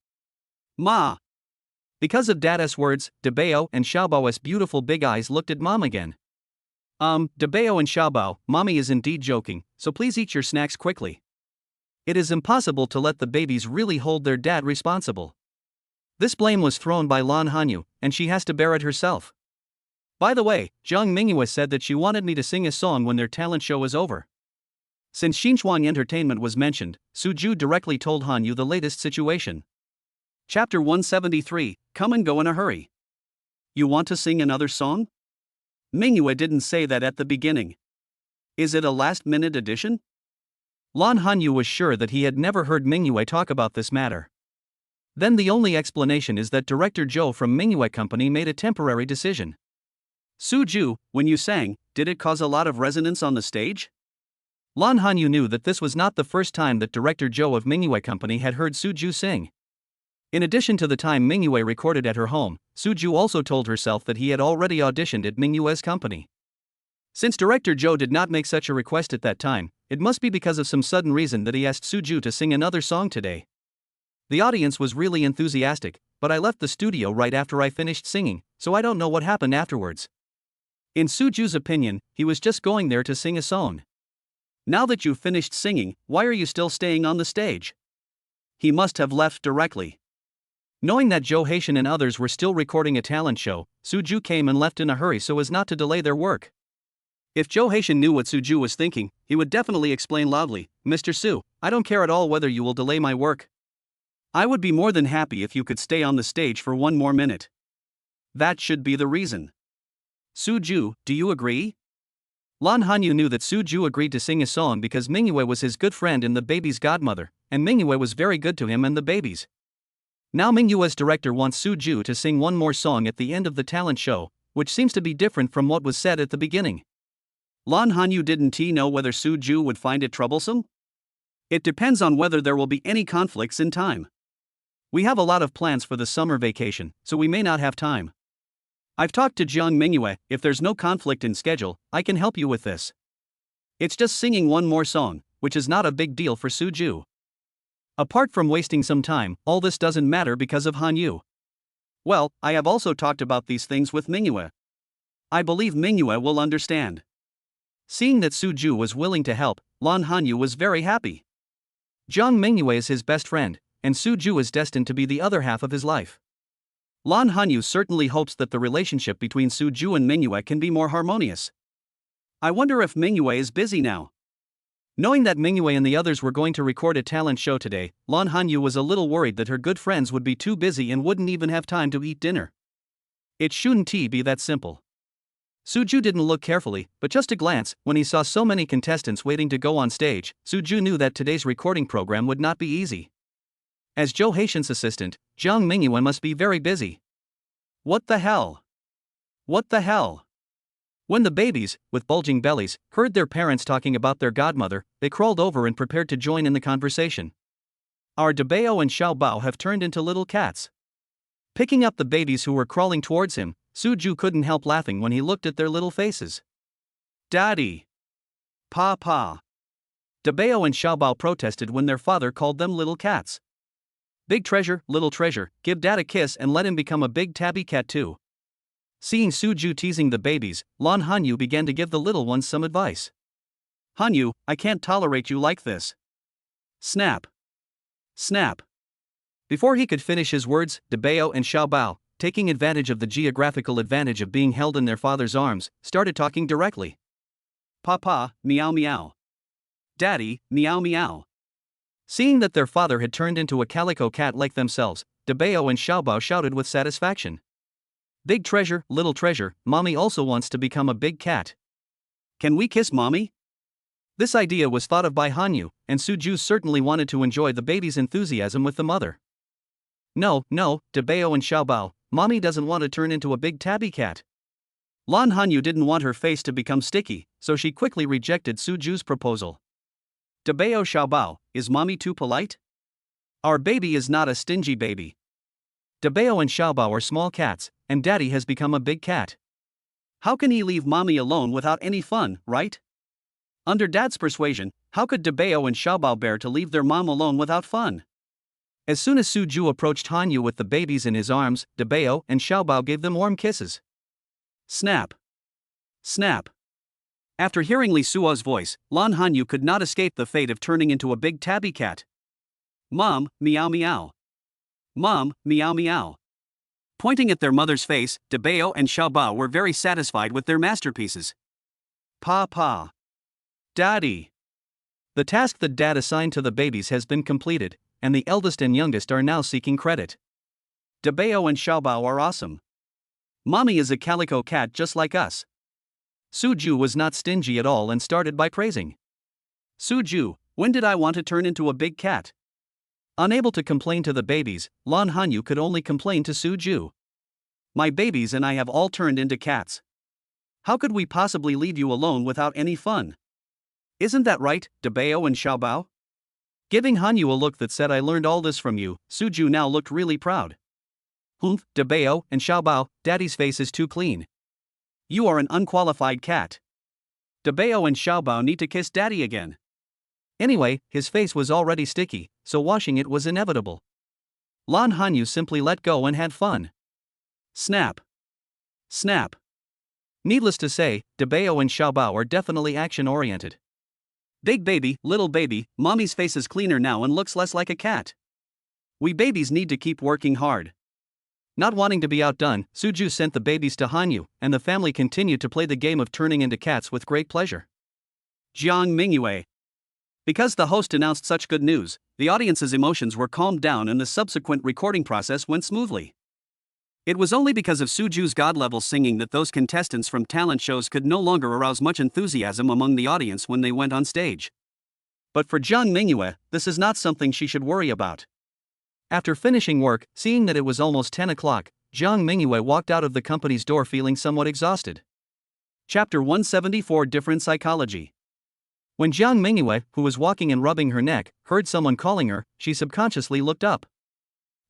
Because of Dada's words, Debeo and Xiaobao's beautiful big eyes looked at Mom again. Debeo and Xiaobao, Mommy is indeed joking, so please eat your snacks quickly. It is impossible to let the babies really hold their dad responsible. This blame was thrown by Lon Hanyu, and she has to bear it herself. By the way, Jiang Mingyue said that she wanted me to sing a song when their talent show is over. Since Xinchuang Entertainment was mentioned, Suju directly told Hanyu the latest situation. Chapter 173, Come and Go in a Hurry. You want to sing another song? Mingyue didn't say that at the beginning. Is it a last-minute addition? Lon Hanyu was sure that he had never heard Mingyue talk about this matter. Then the only explanation is that Director Zhou from Mingyue Company made a temporary decision. Suju, when you sang, did it cause a lot of resonance on the stage? Lon Hanyu knew that this was not the first time that Director Zhou of Mingyue Company had heard Suju sing. In addition to the time Mingyue recorded at her home, Suju also told herself that he had already auditioned at Mingyue's company. Since Director Zhou did not make such a request at that time, it must be because of some sudden reason that he asked Suju to sing another song today. The audience was really enthusiastic, but I left the studio right after I finished singing, so I don't know what happened afterwards. In Suju's opinion, he was just going there to sing a song. Now that you've finished singing, why are you still staying on the stage? He must have left directly. Knowing that Joe Haitian and others were still recording a talent show, Suju came and left in a hurry so as not to delay their work. If Joe Haitian knew what Suju was thinking, he would definitely explain loudly, "Mr. Su, I don't care at all whether you will delay my work. I would be more than happy if you could stay on the stage for one more minute. That should be the reason. Suju, do you agree?" Lan Hanyu knew that Suju agreed to sing a song because Mingyue was his good friend and the baby's godmother, and Mingyue was very good to him and the babies. Now Mingyue's director wants Suju to sing one more song at the end of the talent show, which seems to be different from what was said at the beginning. Lan Hanyu didn't know whether Suju would find it troublesome? It depends on whether there will be any conflicts in time. We have a lot of plans for the summer vacation, so we may not have time. I've talked to Jiang Mingyue, if there's no conflict in schedule, I can help you with this. It's just singing one more song, which is not a big deal for Suju. Apart from wasting some time, all this doesn't matter because of Hanyu. Well, I have also talked about these things with Mingyue. I believe Mingyue will understand. Seeing that Suju was willing to help, Lan Hanyu was very happy. Jiang Mingyue is his best friend, and Suju is destined to be the other half of his life. Lan Hanyu certainly hopes that the relationship between Suju and Mingyue can be more harmonious. I wonder if Mingyue is busy now. Knowing that Mingyue and the others were going to record a talent show today, Lan Hanyu was a little worried that her good friends would be too busy and wouldn't even have time to eat dinner. It shouldn't be that simple. Suju didn't look carefully, but just a glance, when he saw so many contestants waiting to go on stage, Suju knew that today's recording program would not be easy. As Joe Haitian's assistant, Jiang Mingyue must be very busy. What the hell? What the hell? When the babies, with bulging bellies, heard their parents talking about their godmother, they crawled over and prepared to join in the conversation. Our Dabeo and Xiaobao have turned into little cats. Picking up the babies who were crawling towards him, Suju couldn't help laughing when he looked at their little faces. Daddy! Papa! Dabeo and Xiaobao protested when their father called them little cats. Big treasure, little treasure, give Dad a kiss and let him become a big tabby cat too. Seeing Suju teasing the babies, Lan Hanyu began to give the little ones some advice. Hanyu, I can't tolerate you like this. Snap. Snap. Before he could finish his words, Dabeo and Xiaobao, taking advantage of the geographical advantage of being held in their father's arms, started talking directly. Papa, meow meow. Daddy, meow meow. Seeing that their father had turned into a calico cat like themselves, Dabeo and Xiaobao shouted with satisfaction. Big treasure, little treasure, mommy also wants to become a big cat. Can we kiss mommy? This idea was thought of by Hanyu, and Suju certainly wanted to enjoy the baby's enthusiasm with the mother. No, Dabeo and Xiaobao, mommy doesn't want to turn into a big tabby cat. Lan Hanyu didn't want her face to become sticky, so she quickly rejected Suju's proposal. Dabeo Xiaobao, is mommy too polite? Our baby is not a stingy baby. Dabeo and Xiaobao are small cats, and daddy has become a big cat. How can he leave mommy alone without any fun, right? Under dad's persuasion, how could Dabeo and Xiaobao bear to leave their mom alone without fun? As soon as Suju approached Hanyu with the babies in his arms, Dabeo and Xiaobao gave them warm kisses. Snap. Snap. After hearing Li Suo's voice, Lan Hanyu could not escape the fate of turning into a big tabby cat. Mom, meow meow. Mom, meow meow. Pointing at their mother's face, Dabeo and Xiaobao were very satisfied with their masterpieces. Papa. Daddy. The task that Dad assigned to the babies has been completed, and the eldest and youngest are now seeking credit. Dabeo and Xiaobao are awesome. Mommy is a calico cat just like us. Suju was not stingy at all and started by praising. Suju, when did I want to turn into a big cat? Unable to complain to the babies, Lan Hanyu could only complain to Suju. My babies and I have all turned into cats. How could we possibly leave you alone without any fun? Isn't that right, Dabeo and Xiaobao? Giving Hanyu a look that said I learned all this from you, Suju now looked really proud. Dabeo and Xiaobao, daddy's face is too clean. You are an unqualified cat. Dabeo and Xiaobao need to kiss daddy again. Anyway, his face was already sticky, so washing it was inevitable. Lan Hanyu simply let go and had fun. Snap. Snap. Needless to say, Dabeo and Xiaobao are definitely action-oriented. Big baby, little baby, mommy's face is cleaner now and looks less like a cat. We babies need to keep working hard. Not wanting to be outdone, Suju sent the babies to Hanyu, and the family continued to play the game of turning into cats with great pleasure. Jiang Mingyue. Because the host announced such good news, the audience's emotions were calmed down and the subsequent recording process went smoothly. It was only because of Suju's god-level singing that those contestants from talent shows could no longer arouse much enthusiasm among the audience when they went on stage. But for Jiang Mingyue, this is not something she should worry about. After finishing work, seeing that it was almost 10 o'clock, Jiang Mingyue walked out of the company's door feeling somewhat exhausted. Chapter 174 Different Psychology. When Jiang Mingyue, who was walking and rubbing her neck, heard someone calling her, she subconsciously looked up.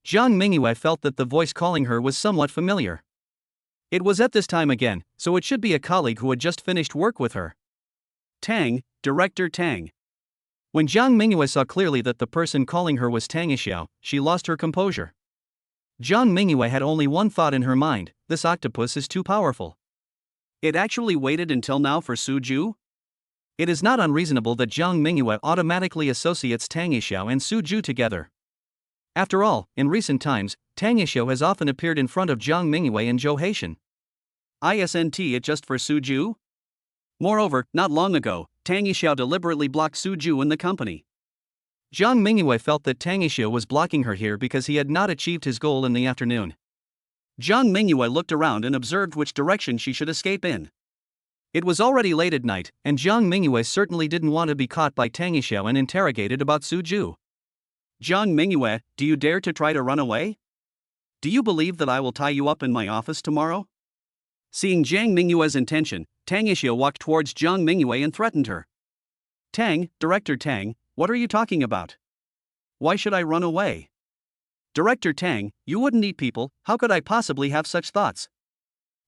Jiang Mingyue felt that the voice calling her was somewhat familiar. It was at this time again, so it should be a colleague who had just finished work with her. Tang, Director Tang. When Jiang Mingyue saw clearly that the person calling her was Tang Yixiao, she lost her composure. Jiang Mingyue had only one thought in her mind: this octopus is too powerful. It actually waited until now for Suju? It is not unreasonable that Jiang Mingyue automatically associates Tang Yixiao and Suju together. After all, in recent times, Tang Yixiao has often appeared in front of Jiang Mingyue and Zhou Haitian. Isn't it just for Suju? Moreover, not long ago, Tang Yixiao deliberately blocked Suju in the company. Jiang Mingyue felt that Tang Yixiao was blocking her here because he had not achieved his goal in the afternoon. Jiang Mingyue looked around and observed which direction she should escape in. It was already late at night, and Jiang Mingyue certainly didn't want to be caught by Tang Yixiao and interrogated about Suju. Jiang Mingyue, do you dare to try to run away? Do you believe that I will tie you up in my office tomorrow? Seeing Jiang Mingyue's intention, Tang Yixiao walked towards Jiang Mingyue and threatened her. Tang, Director Tang, what are you talking about? Why should I run away? Director Tang, you wouldn't eat people, how could I possibly have such thoughts?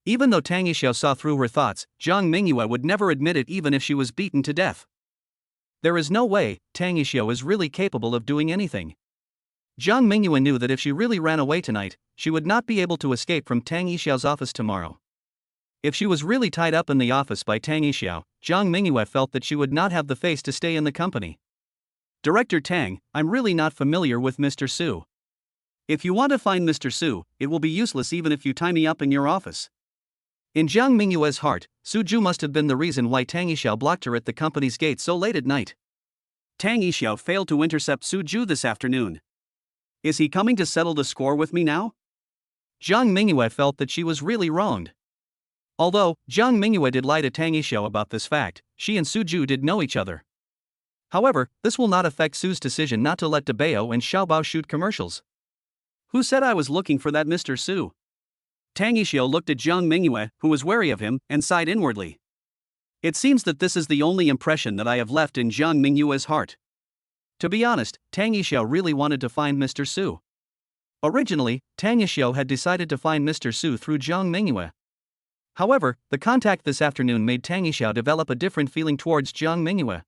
Even though Tang Yixiao saw through her thoughts, Jiang Mingyue would never admit it even if she was beaten to death. There is no way Tang Yixiao is really capable of doing anything. Jiang Mingyue knew that if she really ran away tonight, she would not be able to escape from Tang Yixiao's office tomorrow. If she was really tied up in the office by Tang Yixiao, Jiang Mingyue felt that she would not have the face to stay in the company. Director Tang, I'm really not familiar with Mr. Su. If you want to find Mr. Su, it will be useless even if you tie me up in your office. In Jiang Mingyue's heart, Suju must have been the reason why Tang Yixiao blocked her at the company's gate so late at night. Tang Yixiao failed to intercept Suju this afternoon. Is he coming to settle the score with me now? Jiang Mingyue felt that she was really wronged. Although Jiang Mingyue did lie to Tang Yixiao about this fact, she and Suju did know each other. However, this will not affect Su's decision not to let Debao and Xiaobao shoot commercials. Who said I was looking for that Mr. Su? Tang Yixiao looked at Jiang Mingyue, who was wary of him, and sighed inwardly. It seems that this is the only impression that I have left in Jiang Mingyue's heart. To be honest, Tang Yixiao really wanted to find Mr. Su. Originally, Tang Yixiao had decided to find Mr. Su through Jiang Mingyue. However, the contact this afternoon made Tang Yixiao develop a different feeling towards Jiang Mingyue.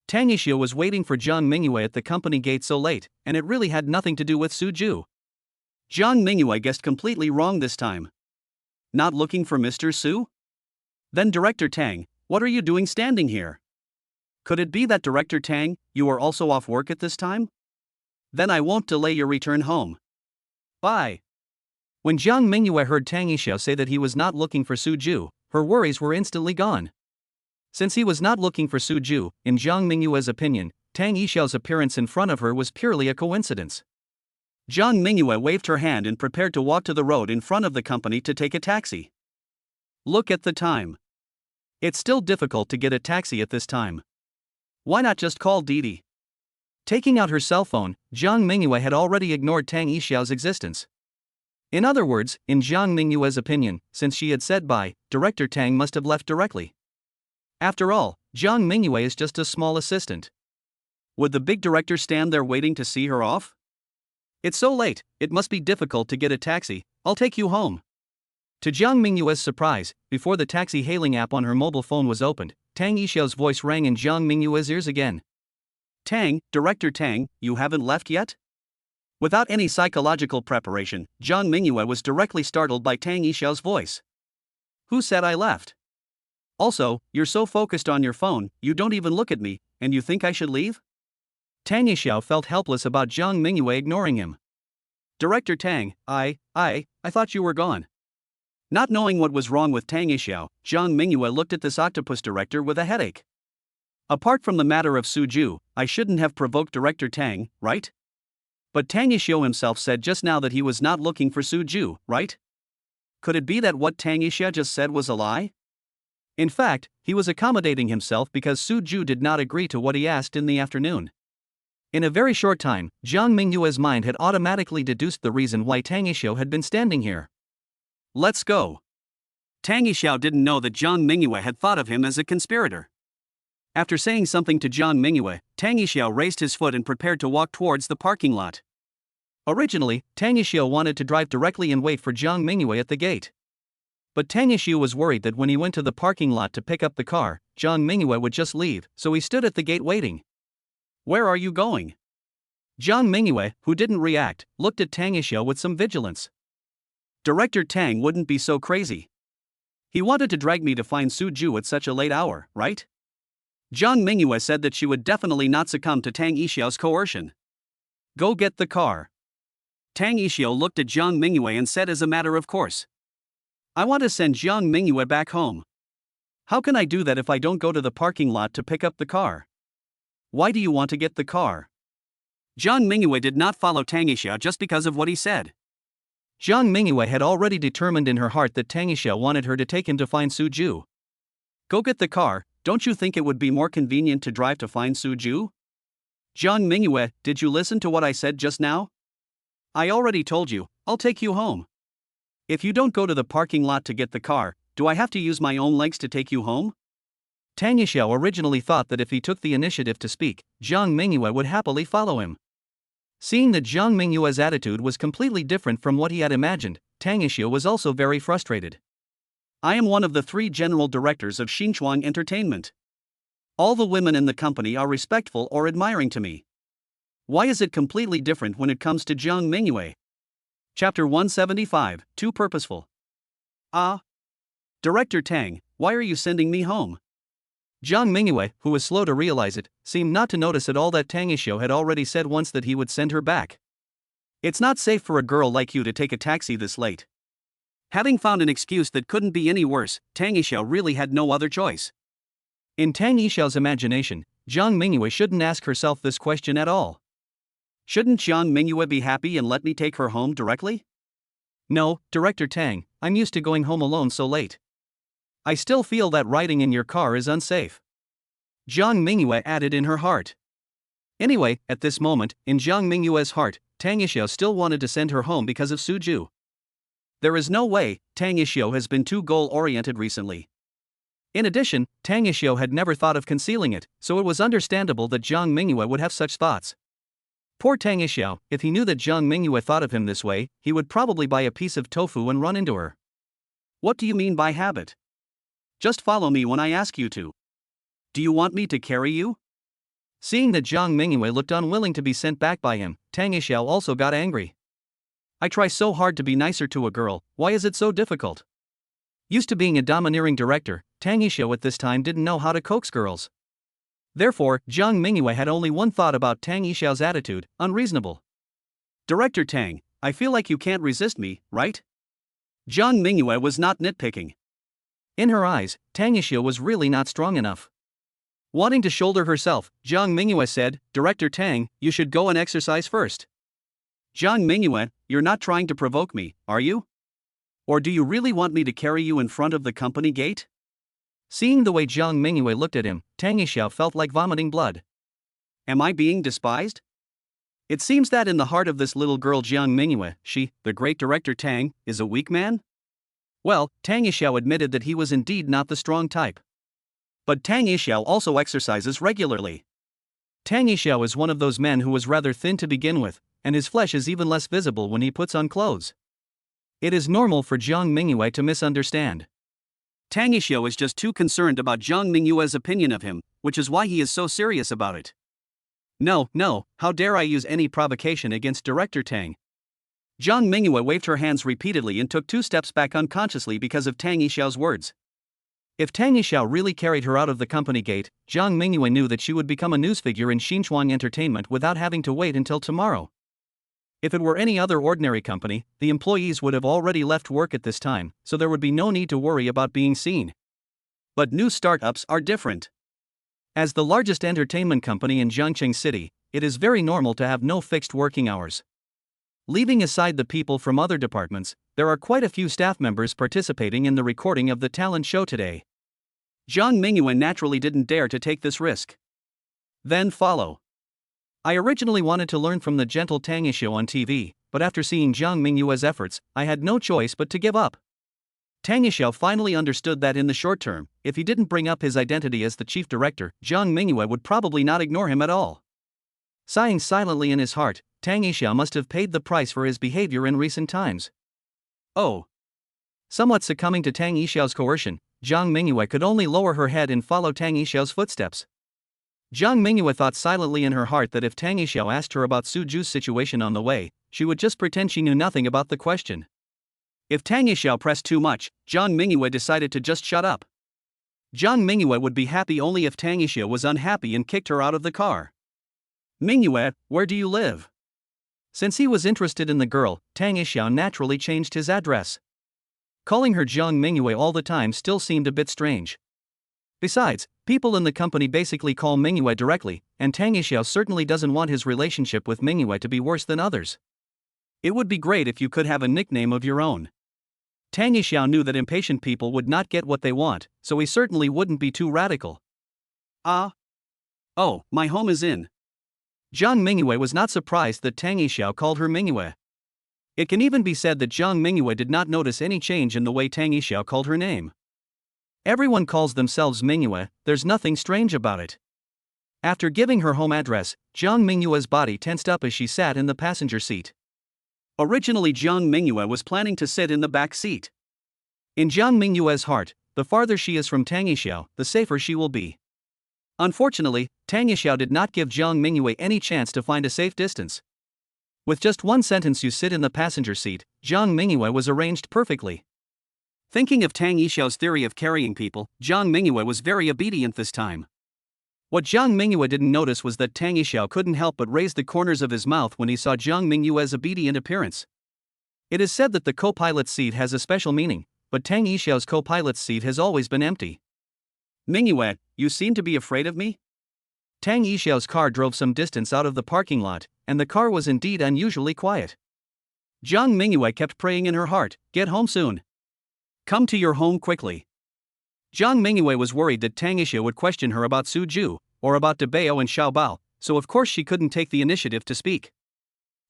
Tang Yixiao was waiting for Jiang Mingyue at the company gate so late, and it really had nothing to do with Suju. Jiang Mingyue guessed completely wrong this time. Not looking for Mr. Su? Then Director Tang, what are you doing standing here? Could it be that Director Tang, you are also off work at this time? Then I won't delay your return home. Bye. When Jiang Mingyue heard Tang Yixiao say that he was not looking for Suju, her worries were instantly gone. Since he was not looking for Suju, in Jiang Mingyue's opinion, Tang Yixiao's appearance in front of her was purely a coincidence. Jiang Mingyue waved her hand and prepared to walk to the road in front of the company to take a taxi. Look at the time. It's still difficult to get a taxi at this time. Why not just call Didi? Taking out her cell phone, Jiang Mingyue had already ignored Tang Yixiao's existence. In other words, in Jiang Mingyue's opinion, since she had said bye, Director Tang must have left directly. After all, Jiang Mingyue is just a small assistant. Would the big director stand there waiting to see her off? It's so late, it must be difficult to get a taxi, I'll take you home. To Jiang Mingyue's surprise, before the taxi hailing app on her mobile phone was opened, Tang Yixiao's voice rang in Jiang Mingyue's ears again. Tang, Director Tang, you haven't left yet? Without any psychological preparation, Jiang Mingyue was directly startled by Tang Yixiao's voice. Who said I left? Also, you're so focused on your phone, you don't even look at me, and you think I should leave? Tang Yixiao felt helpless about Jiang Mingyue ignoring him. Director Tang, I thought you were gone. Not knowing what was wrong with Tang Yixiao, Jiang Mingyue looked at this octopus director with a headache. Apart from the matter of Suju, I shouldn't have provoked Director Tang, right? But Tang Yixiao himself said just now that he was not looking for Suju, right? Could it be that what Tang Yixiao just said was a lie? In fact, he was accommodating himself because Suju did not agree to what he asked in the afternoon. In a very short time, Jiang Mingyue's mind had automatically deduced the reason why Tang Yixiao had been standing here. Let's go. Tang Yixiao didn't know that Jiang Mingyue had thought of him as a conspirator. After saying something to Jiang Mingyue, Tang Yixiao raised his foot and prepared to walk towards the parking lot. Originally, Tang Yixiao wanted to drive directly and wait for Jiang Mingyue at the gate. But Tang Yixiao was worried that when he went to the parking lot to pick up the car, Jiang Mingyue would just leave, so he stood at the gate waiting. Where are you going? Jiang Mingyue, who didn't react, looked at Tang Yixiao with some vigilance. Director Tang wouldn't be so crazy. He wanted to drag me to find Suju at such a late hour, right? Jiang Mingyue said that she would definitely not succumb to Tang Yixiao's coercion. Go get the car. Tang Yixiao looked at Jiang Mingyue and said as a matter of course. I want to send Jiang Mingyue back home. How can I do that if I don't go to the parking lot to pick up the car? Why do you want to get the car? Jiang Mingyue did not follow Tang Yixiao just because of what he said. Jiang Mingyue had already determined in her heart that Tang Yixiao wanted her to take him to find Suju. Go get the car, don't you think it would be more convenient to drive to find Suju? Jiang Mingyue, did you listen to what I said just now? I already told you, I'll take you home. If you don't go to the parking lot to get the car, do I have to use my own legs to take you home? Tang Yixiao originally thought that if he took the initiative to speak, Jiang Mingyue would happily follow him. Seeing that Jiang Mingyue's attitude was completely different from what he had imagined, Tang Yixiao was also very frustrated. I am one of the 3 general directors of Xinchuang Entertainment. All the women in the company are respectful or admiring to me. Why is it completely different when it comes to Jiang Mingyue? Chapter 175, Too Purposeful. Director Tang, why are you sending me home? Jiang Mingyue, who was slow to realize it, seemed not to notice at all that Tang Yixiao had already said once that he would send her back. It's not safe for a girl like you to take a taxi this late. Having found an excuse that couldn't be any worse, Tang Yixiao really had no other choice. In Tang Yixiao's imagination, Jiang Mingyue shouldn't ask herself this question at all. Shouldn't Jiang Mingyue be happy and let me take her home directly? No, Director Tang, I'm used to going home alone so late. I still feel that riding in your car is unsafe. Jiang Mingyue added in her heart. Anyway, at this moment, in Jiang Mingyue's heart, Tang Yixiao still wanted to send her home because of Suju. There is no way, Tang Yixiao has been too goal-oriented recently. In addition, Tang Yixiao had never thought of concealing it, so it was understandable that Jiang Mingyue would have such thoughts. Poor Tang Yixiao, if he knew that Jiang Mingyue thought of him this way, he would probably buy a piece of tofu and run into her. What do you mean by habit? Just follow me when I ask you to. Do you want me to carry you? Seeing that Jiang Mingyue looked unwilling to be sent back by him, Tang Yixiao also got angry. I try so hard to be nicer to a girl, why is it so difficult? Used to being a domineering director, Tang Yixiao at this time didn't know how to coax girls. Therefore, Jiang Mingyue had only one thought about Tang Yixiao's attitude, unreasonable. Director Tang, I feel like you can't resist me, right? Jiang Mingyue was not nitpicking. In her eyes, Tang Yixiao was really not strong enough. Wanting to shoulder herself, Jiang Mingyue said, Director Tang, you should go and exercise first. Jiang Mingyue, you're not trying to provoke me, are you? Or do you really want me to carry you in front of the company gate? Seeing the way Jiang Mingyue looked at him, Tang Yixiao felt like vomiting blood. Am I being despised? It seems that in the heart of this little girl Jiang Mingyue, she, the great director Tang, is a weak man? Well, Tang Yixiao admitted that he was indeed not the strong type. But Tang Yixiao also exercises regularly. Tang Yixiao is one of those men who was rather thin to begin with, and his flesh is even less visible when he puts on clothes. It is normal for Jiang Mingyue to misunderstand. Tang Yixiao is just too concerned about Jiang Mingyue's opinion of him, which is why he is so serious about it. No, how dare I use any provocation against Director Tang? Jiang Mingyue waved her hands repeatedly and took 2 steps back unconsciously because of Tang Yixiao's words. If Tang Yishao really carried her out of the company gate, Jiang Mingyue knew that she would become a news figure in Xinchuang Entertainment without having to wait until tomorrow. If it were any other ordinary company, the employees would have already left work at this time, so there would be no need to worry about being seen. But new startups are different. As the largest entertainment company in Jiangcheng City, it is very normal to have no fixed working hours. Leaving aside the people from other departments, there are quite a few staff members participating in the recording of the talent show today. Jiang Mingyue naturally didn't dare to take this risk. Then follow. I originally wanted to learn from the gentle Tang Yishao on TV, but after seeing Jiang Mingyue's efforts, I had no choice but to give up. Tang Yishao finally understood that in the short term, if he didn't bring up his identity as the chief director, Jiang Mingyue would probably not ignore him at all. Sighing silently in his heart, Tang Yishao must have paid the price for his behavior in recent times. Oh. Somewhat succumbing to Tang Yishao's coercion, Jiang Mingyue could only lower her head and follow Tang Yishao's footsteps. Jiang Mingyue thought silently in her heart that if Tang Yishao asked her about Su Ju's situation on the way, she would just pretend she knew nothing about the question. If Tang Yishao pressed too much, Jiang Mingyue decided to just shut up. Jiang Mingyue would be happy only if Tang Yishao was unhappy and kicked her out of the car. Mingyue, where do you live? Since he was interested in the girl, Tang Yishao naturally changed his address. Calling her Jiang Mingyue all the time still seemed a bit strange. Besides, people in the company basically call Mingyue directly, and Tang Yishao certainly doesn't want his relationship with Mingyue to be worse than others. It would be great if you could have a nickname of your own. Tang Yishao knew that impatient people would not get what they want, so he certainly wouldn't be too radical. Oh, my home is in. Jiang Mingyue was not surprised that Tang Yishao called her Mingyue. It can even be said that Jiang Mingyue did not notice any change in the way Tang Yishao called her name. Everyone calls themselves Mingyue, there's nothing strange about it. After giving her home address, Jiang Mingyue's body tensed up as she sat in the passenger seat. Originally Jiang Mingyue was planning to sit in the back seat. In Jiang Mingyue's heart, the farther she is from Tang Yishao, the safer she will be. Unfortunately, Tang Yishao did not give Jiang Mingyue any chance to find a safe distance. With just one sentence, "You sit in the passenger seat," Jiang Mingyue was arranged perfectly. Thinking of Tang Yishao's theory of carrying people, Jiang Mingyue was very obedient this time. What Jiang Mingyue didn't notice was that Tang Yishao couldn't help but raise the corners of his mouth when he saw Jiang Mingyue's obedient appearance. It is said that the co-pilot's seat has a special meaning, but Tang Yishao's co-pilot's seat has always been empty. Mingyue, you seem to be afraid of me? Tang Yishao's car drove some distance out of the parking lot, and the car was indeed unusually quiet. Jiang Mingyue kept praying in her heart, "Get home soon. Come to your home quickly." Jiang Mingyue was worried that Tang Yishao would question her about Su Ju, or about Debao and Xiaobao, so of course she couldn't take the initiative to speak.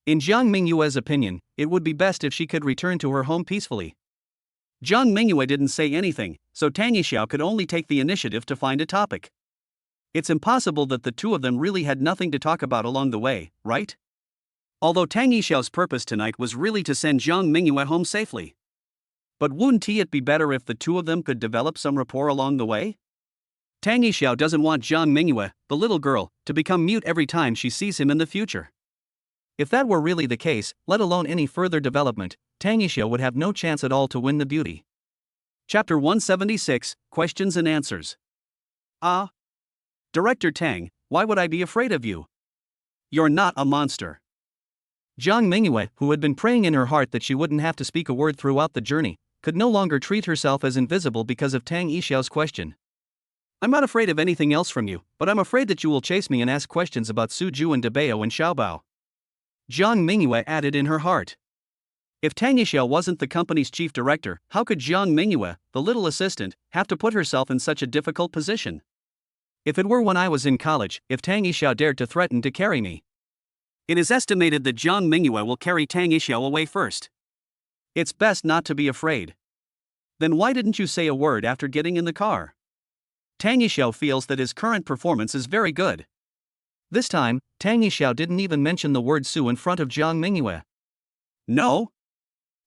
In Jiang Mingyue's opinion, it would be best if she could return to her home peacefully. Jiang Mingyue didn't say anything, so Tang Yishao could only take the initiative to find a topic. It's impossible that the two of them really had nothing to talk about along the way, right? Although Tang Yishao's purpose tonight was really to send Jiang Mingyue home safely. But wouldn't it be better if the two of them could develop some rapport along the way? Tang Yishao doesn't want Jiang Mingyue, the little girl, to become mute every time she sees him in the future. If that were really the case, let alone any further development, Tang Yishao would have no chance at all to win the beauty. Chapter 176, Questions and Answers. Director Tang, why would I be afraid of you? You're not a monster. Jiang Mingyue, who had been praying in her heart that she wouldn't have to speak a word throughout the journey, could no longer treat herself as invisible because of Tang Yishao's question. I'm not afraid of anything else from you, but I'm afraid that you will chase me and ask questions about Su Ju and Debao and Xiaobao. Jiang Mingyue added in her heart. If Tang Yishao wasn't the company's chief director, how could Jiang Mingyue, the little assistant, have to put herself in such a difficult position? If it were when I was in college, if Tang Yishao dared to threaten to carry me. It is estimated that Jiang Mingyue will carry Tang Yishao away first. It's best not to be afraid. Then why didn't you say a word after getting in the car? Tang Yishao feels that his current performance is very good. This time, Tang Yishao didn't even mention the word Su in front of Jiang Mingyue. No?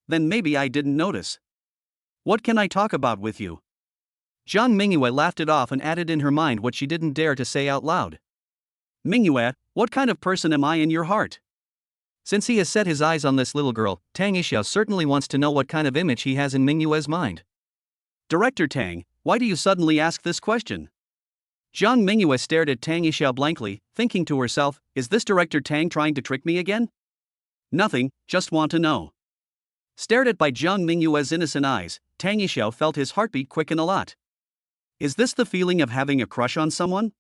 Then maybe I didn't notice. What can I talk about with you? Jiang Mingyue laughed it off and added in her mind what she didn't dare to say out loud. Mingyue, what kind of person am I in your heart? Since he has set his eyes on this little girl, Tang Yishao certainly wants to know what kind of image he has in Mingyue's mind. Director Tang, why do you suddenly ask this question? Jiang Mingyue stared at Tang Yishao blankly, thinking to herself, is this director Tang trying to trick me again? Nothing, just want to know. Stared at by Jiang Mingyue's innocent eyes, Tang Yishao felt his heartbeat quicken a lot. Is this the feeling of having a crush on someone?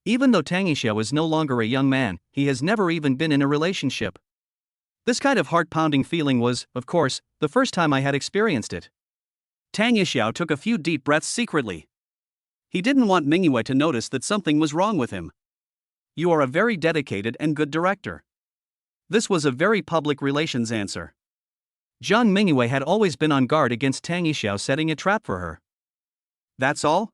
Even though Tang Yishao is no longer a young man, he has never even been in a relationship. This kind of heart-pounding feeling was, of course, the first time I had experienced it. Tang Yishao took a few deep breaths secretly. He didn't want Mingyue to notice that something was wrong with him. You are a very dedicated and good director. This was a very public relations answer. Jiang Mingyue had always been on guard against Tang Yishao setting a trap for her. That's all?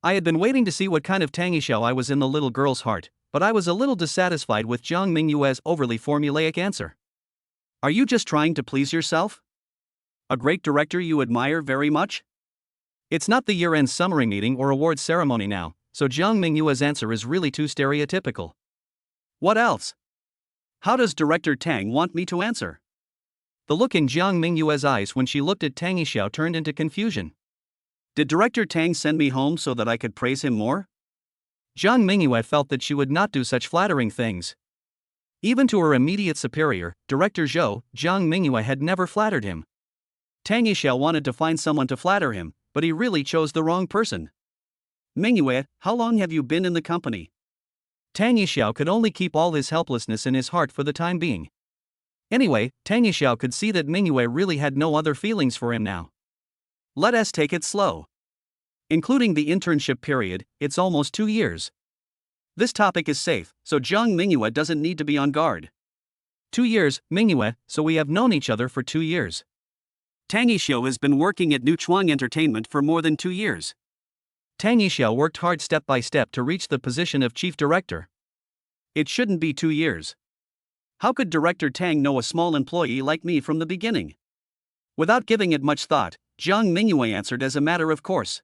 I had been waiting to see what kind of Tang Yishao I was in the little girl's heart, but I was a little dissatisfied with Jiang Mingyue's overly formulaic answer. Are you just trying to please yourself? A great director you admire very much? It's not the year-end summary meeting or awards ceremony now, so Jiang Mingyue's answer is really too stereotypical. What else? How does Director Tang want me to answer? The look in Jiang Mingyue's eyes when she looked at Tang Yishao turned into confusion. Did Director Tang send me home so that I could praise him more? Jiang Mingyue felt that she would not do such flattering things. Even to her immediate superior, Director Zhou, Jiang Mingyue had never flattered him. Tang Yishao wanted to find someone to flatter him, but he really chose the wrong person. Mingyue, how long have you been in the company? Tang Yishao could only keep all his helplessness in his heart for the time being. Anyway, Tang Yishao could see that Mingyue really had no other feelings for him now. Let us take it slow. Including the internship period, it's almost 2 years. This topic is safe, so Jiang Mingyue doesn't need to be on guard. 2 years, Mingyue, so we have known each other for 2 years. Tang Yishao has been working at Nuchuang Entertainment for more than 2 years. Tang Yishao worked hard step by step to reach the position of chief director. It shouldn't be 2 years. How could Director Tang know a small employee like me from the beginning? Without giving it much thought, Jiang Mingyue answered as a matter of course.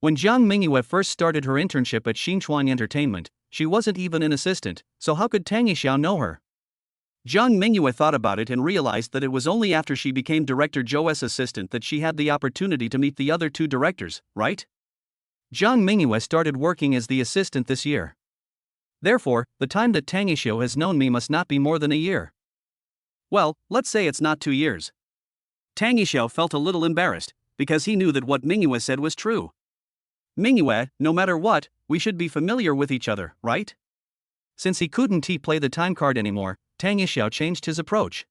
When Jiang Mingyue first started her internship at Xinchuan Entertainment, she wasn't even an assistant, so how could Tang Yishao know her? Jiang Mingyue thought about it and realized that it was only after she became Director Zhou's assistant that she had the opportunity to meet the other 2 directors, right? Jiang Mingyue started working as the assistant this year. Therefore, the time that Tang Yishao has known me must not be more than a year. Well, let's say it's not 2 years. Tang Yishao felt a little embarrassed, because he knew that what Mingyue said was true. Mingyue, no matter what, we should be familiar with each other, right? Since he couldn't play the time card anymore, Tang Yishao changed his approach.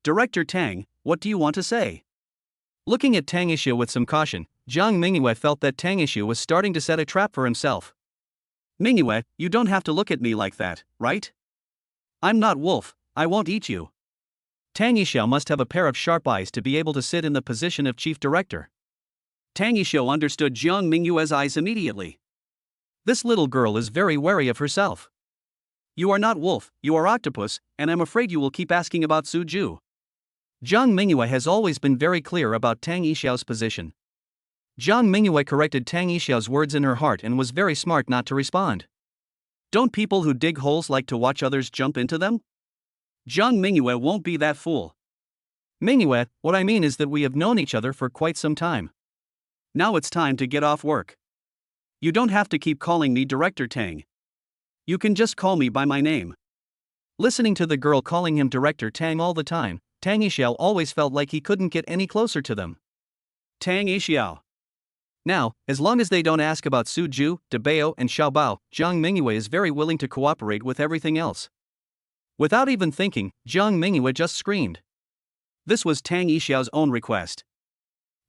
Director Tang, what do you want to say? Looking at Tang Yishao with some caution, Jiang Mingyue felt that Tang Yishao was starting to set a trap for himself. Mingyue, you don't have to look at me like that, right? I'm not wolf, I won't eat you. Tang Yishao must have a pair of sharp eyes to be able to sit in the position of chief director. Tang Yishao understood Jiang Mingyue's eyes immediately. This little girl is very wary of herself. You are not wolf, you are octopus, and I'm afraid you will keep asking about Suju. Jiang Mingyue has always been very clear about Tang Yishao's position. Jiang Mingyue corrected Tang Yishao's words in her heart and was very smart not to respond. Don't people who dig holes like to watch others jump into them? Jiang Mingyue won't be that fool. Mingyue, what I mean is that we have known each other for quite some time. Now it's time to get off work. You don't have to keep calling me Director Tang. You can just call me by my name. Listening to the girl calling him Director Tang all the time, Tang Yishao always felt like he couldn't get any closer to them. Tang Yishao. Now, as long as they don't ask about Suju, Debao and Xiaobao, Jiang Mingyue is very willing to cooperate with everything else. Without even thinking, Jiang Mingyue just screamed. This was Tang Yishao's own request.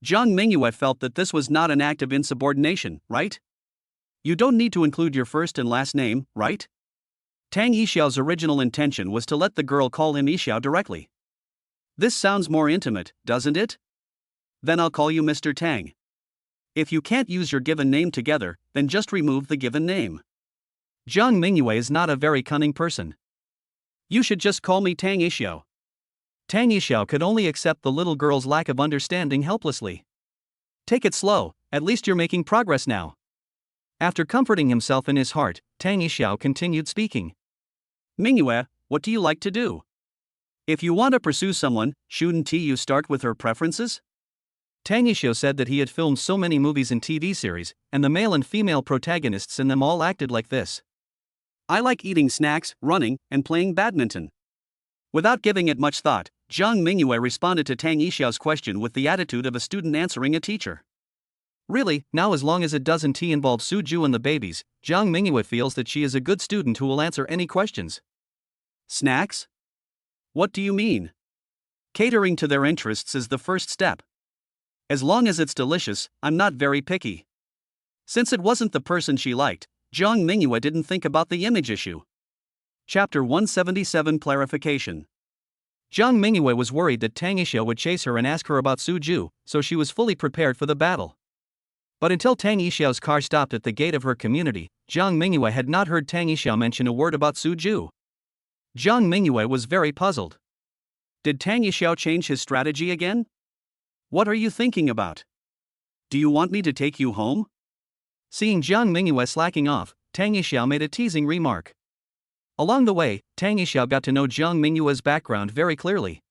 Jiang Mingyue felt that this was not an act of insubordination, right? You don't need to include your first and last name, right? Tang Yishao's original intention was to let the girl call him Yishao directly. This sounds more intimate, doesn't it? Then I'll call you Mr. Tang. If you can't use your given name together, then just remove the given name. Jiang Mingyue is not a very cunning person. You should just call me Tang Yishao. Tang Yishao could only accept the little girl's lack of understanding helplessly. Take it slow, at least you're making progress now. After comforting himself in his heart, Tang Yishao continued speaking. Mingyue, what do you like to do? If you want to pursue someone, shouldn't you start with her preferences? Tang Yishio said that he had filmed so many movies and TV series, and the male and female protagonists in them all acted like this. I like eating snacks, running, and playing badminton. Without giving it much thought, Jiang Mingyue responded to Tang Yixiao's question with the attitude of a student answering a teacher. Really, now as long as it doesn't involve Suju and the babies, Jiang Mingyue feels that she is a good student who will answer any questions. Snacks? What do you mean? Catering to their interests is the first step. As long as it's delicious, I'm not very picky. Since it wasn't the person she liked, Jiang Mingyue didn't think about the image issue. Chapter 177 Clarification. Jiang Mingyue was worried that Tang Yishio would chase her and ask her about Suju, so she was fully prepared for the battle. But until Tang Yishio's car stopped at the gate of her community, Jiang Mingyue had not heard Tang Yishio mention a word about Suju. Jiang Mingyue was very puzzled. Did Tang Yishio change his strategy again? What are you thinking about? Do you want me to take you home? Seeing Jiang Mingyue slacking off, Tang Yishio made a teasing remark. Along the way, Tang Yishio got to know Jiang Mingyue's background very clearly.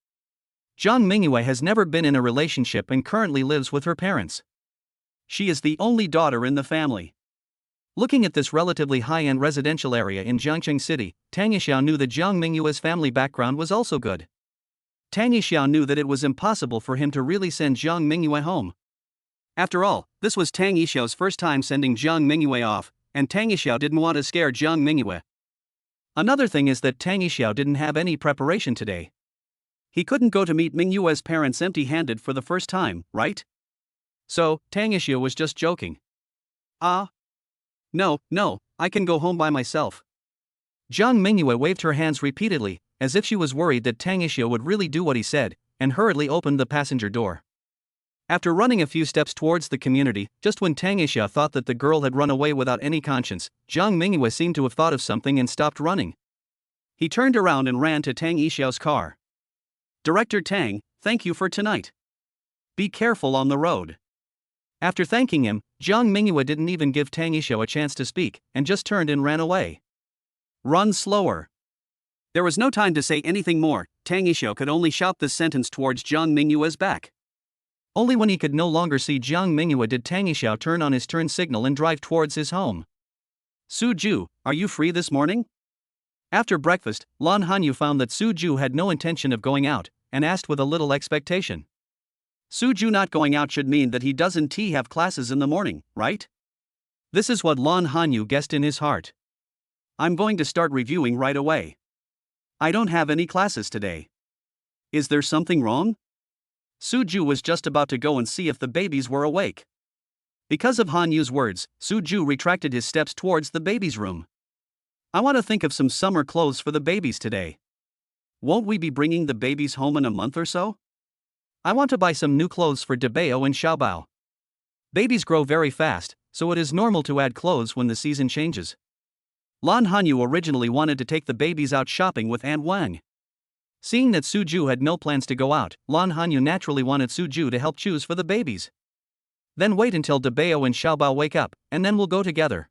Jiang Mingyue has never been in a relationship and currently lives with her parents. She is the only daughter in the family. Looking at this relatively high-end residential area in Jiangcheng City, Tang Yishio knew that Jiang Mingyue's family background was also good. Tang Yishio knew that it was impossible for him to really send Jiang Mingyue home. After all, this was Tang Yishio's first time sending Jiang Mingyue off, and Tang Yishio didn't want to scare Jiang Mingyue. Another thing is that Tang Yishio didn't have any preparation today. He couldn't go to meet Mingyue's parents empty-handed for the first time, right? So, Tang Yishio was just joking. No, I can go home by myself. Jiang Mingyue waved her hands repeatedly, as if she was worried that Tang Yishio would really do what he said, and hurriedly opened the passenger door. After running a few steps towards the community, just when Tang Yishio thought that the girl had run away without any conscience, Jiang Mingyue seemed to have thought of something and stopped running. He turned around and ran to Tang Yishio's car. Director Tang, thank you for tonight. Be careful on the road. After thanking him, Jiang Mingyue didn't even give Tang Yishio a chance to speak, and just turned and ran away. Run slower. There was no time to say anything more. Tang Yishio could only shout this sentence towards Jiang Mingyue's back. Only when he could no longer see Jiang Mingyue did Tang Yishio turn on his turn signal and drive towards his home. Suju, are you free this morning? After breakfast, Lan Hanyu found that Suju had no intention of going out, and asked with a little expectation. Suju not going out should mean that he doesn't have classes in the morning, right? This is what Lan Hanyu guessed in his heart. I'm going to start reviewing right away. I don't have any classes today. Is there something wrong? Suju was just about to go and see if the babies were awake. Because of Hanyu's words, Suju retracted his steps towards the baby's room. I want to think of some summer clothes for the babies today. Won't we be bringing the babies home in a month or so? I want to buy some new clothes for Debao and Xiaobao. Babies grow very fast, so it is normal to add clothes when the season changes. Lan Hanyu originally wanted to take the babies out shopping with Aunt Wang. Seeing that Suju had no plans to go out, Lan Hanyu naturally wanted Suju to help choose for the babies. Then wait until Debao and Xiaobao wake up, and then we'll go together.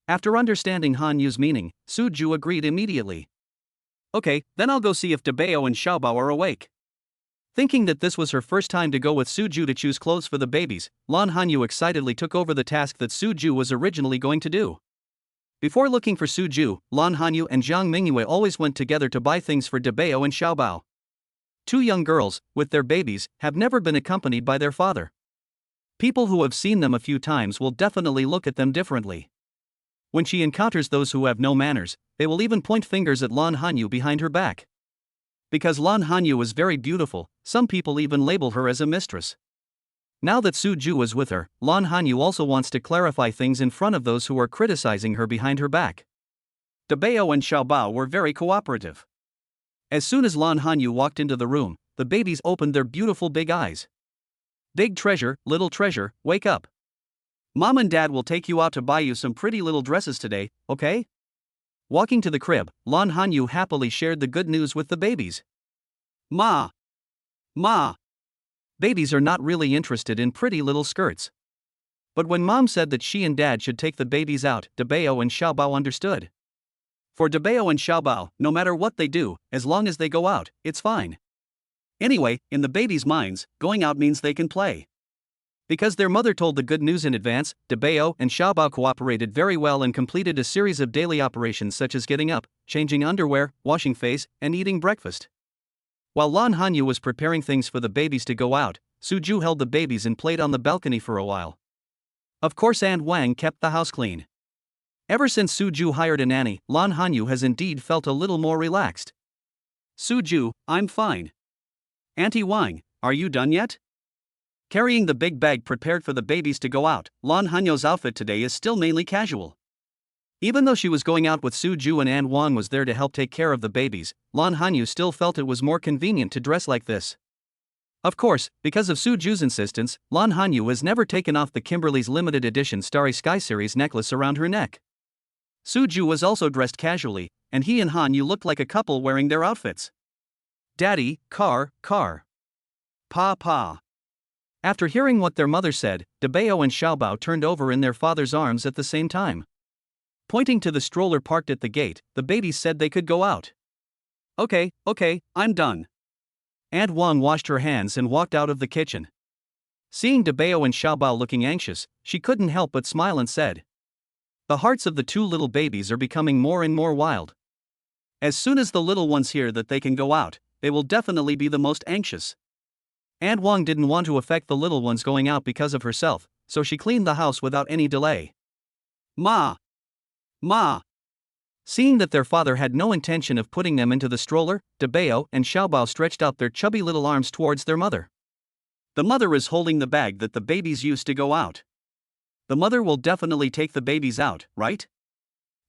After understanding Hanyu's meaning, Suju agreed immediately. Okay, then I'll go see if Debao and Xiaobao are awake. Thinking that this was her first time to go with Suju to choose clothes for the babies, Lan Hanyu excitedly took over the task that Suju was originally going to do. Before looking for Suju, Lan Hanyu and Jiang Mingyue always went together to buy things for Debao and Xiaobao. Two young girls, with their babies, have never been accompanied by their father. People who have seen them a few times will definitely look at them differently. When she encounters those who have no manners, they will even point fingers at Lan Hanyu behind her back. Because Lan Hanyu is very beautiful, some people even label her as a mistress. Now that Suju is with her, Lan Hanyu also wants to clarify things in front of those who are criticizing her behind her back. Debao and Xiaobao were very cooperative. As soon as Lan Hanyu walked into the room, the babies opened their beautiful big eyes. Big treasure, little treasure, wake up. Mom and Dad will take you out to buy you some pretty little dresses today, okay? Walking to the crib, Lan Hanyu happily shared the good news with the babies. Ma! Babies are not really interested in pretty little skirts. But when Mom said that she and Dad should take the babies out, Debao and Xiaobao understood. For Debao and Xiaobao, no matter what they do, as long as they go out, it's fine. Anyway, in the babies' minds, going out means they can play. Because their mother told the good news in advance, Debeo and Xiaobao cooperated very well and completed a series of daily operations such as getting up, changing underwear, washing face, and eating breakfast. While Lan Hanyu was preparing things for the babies to go out, Suju held the babies and played on the balcony for a while. Of course, Aunt Wang kept the house clean. Ever since Suju hired a nanny, Lan Hanyu has indeed felt a little more relaxed. Suju, I'm fine. Auntie Wang, are you done yet? Carrying the big bag prepared for the babies to go out, Lan Hanyu's outfit today is still mainly casual. Even though she was going out with Suju and Aunt Wang was there to help take care of the babies, Lan Hanyu still felt it was more convenient to dress like this. Of course, because of Suju's insistence, Lan Hanyu has never taken off the Kimberly's limited edition Starry Sky series necklace around her neck. Suju was also dressed casually, and he and Hanyu looked like a couple wearing their outfits. Daddy, car. Pa. After hearing what their mother said, Debeo and Xiaobao turned over in their father's arms at the same time. Pointing to the stroller parked at the gate, the babies said they could go out. Okay, I'm done. Aunt Wang washed her hands and walked out of the kitchen. Seeing Debeo and Xiaobao looking anxious, she couldn't help but smile and said, "The hearts of the two little babies are becoming more and more wild. As soon as the little ones hear that they can go out, they will definitely be the most anxious." Aunt Wang didn't want to affect the little ones going out because of herself, so she cleaned the house without any delay. Ma! Seeing that their father had no intention of putting them into the stroller, Debeo and Xiaobao stretched out their chubby little arms towards their mother. The mother is holding the bag that the babies used to go out. The mother will definitely take the babies out, right?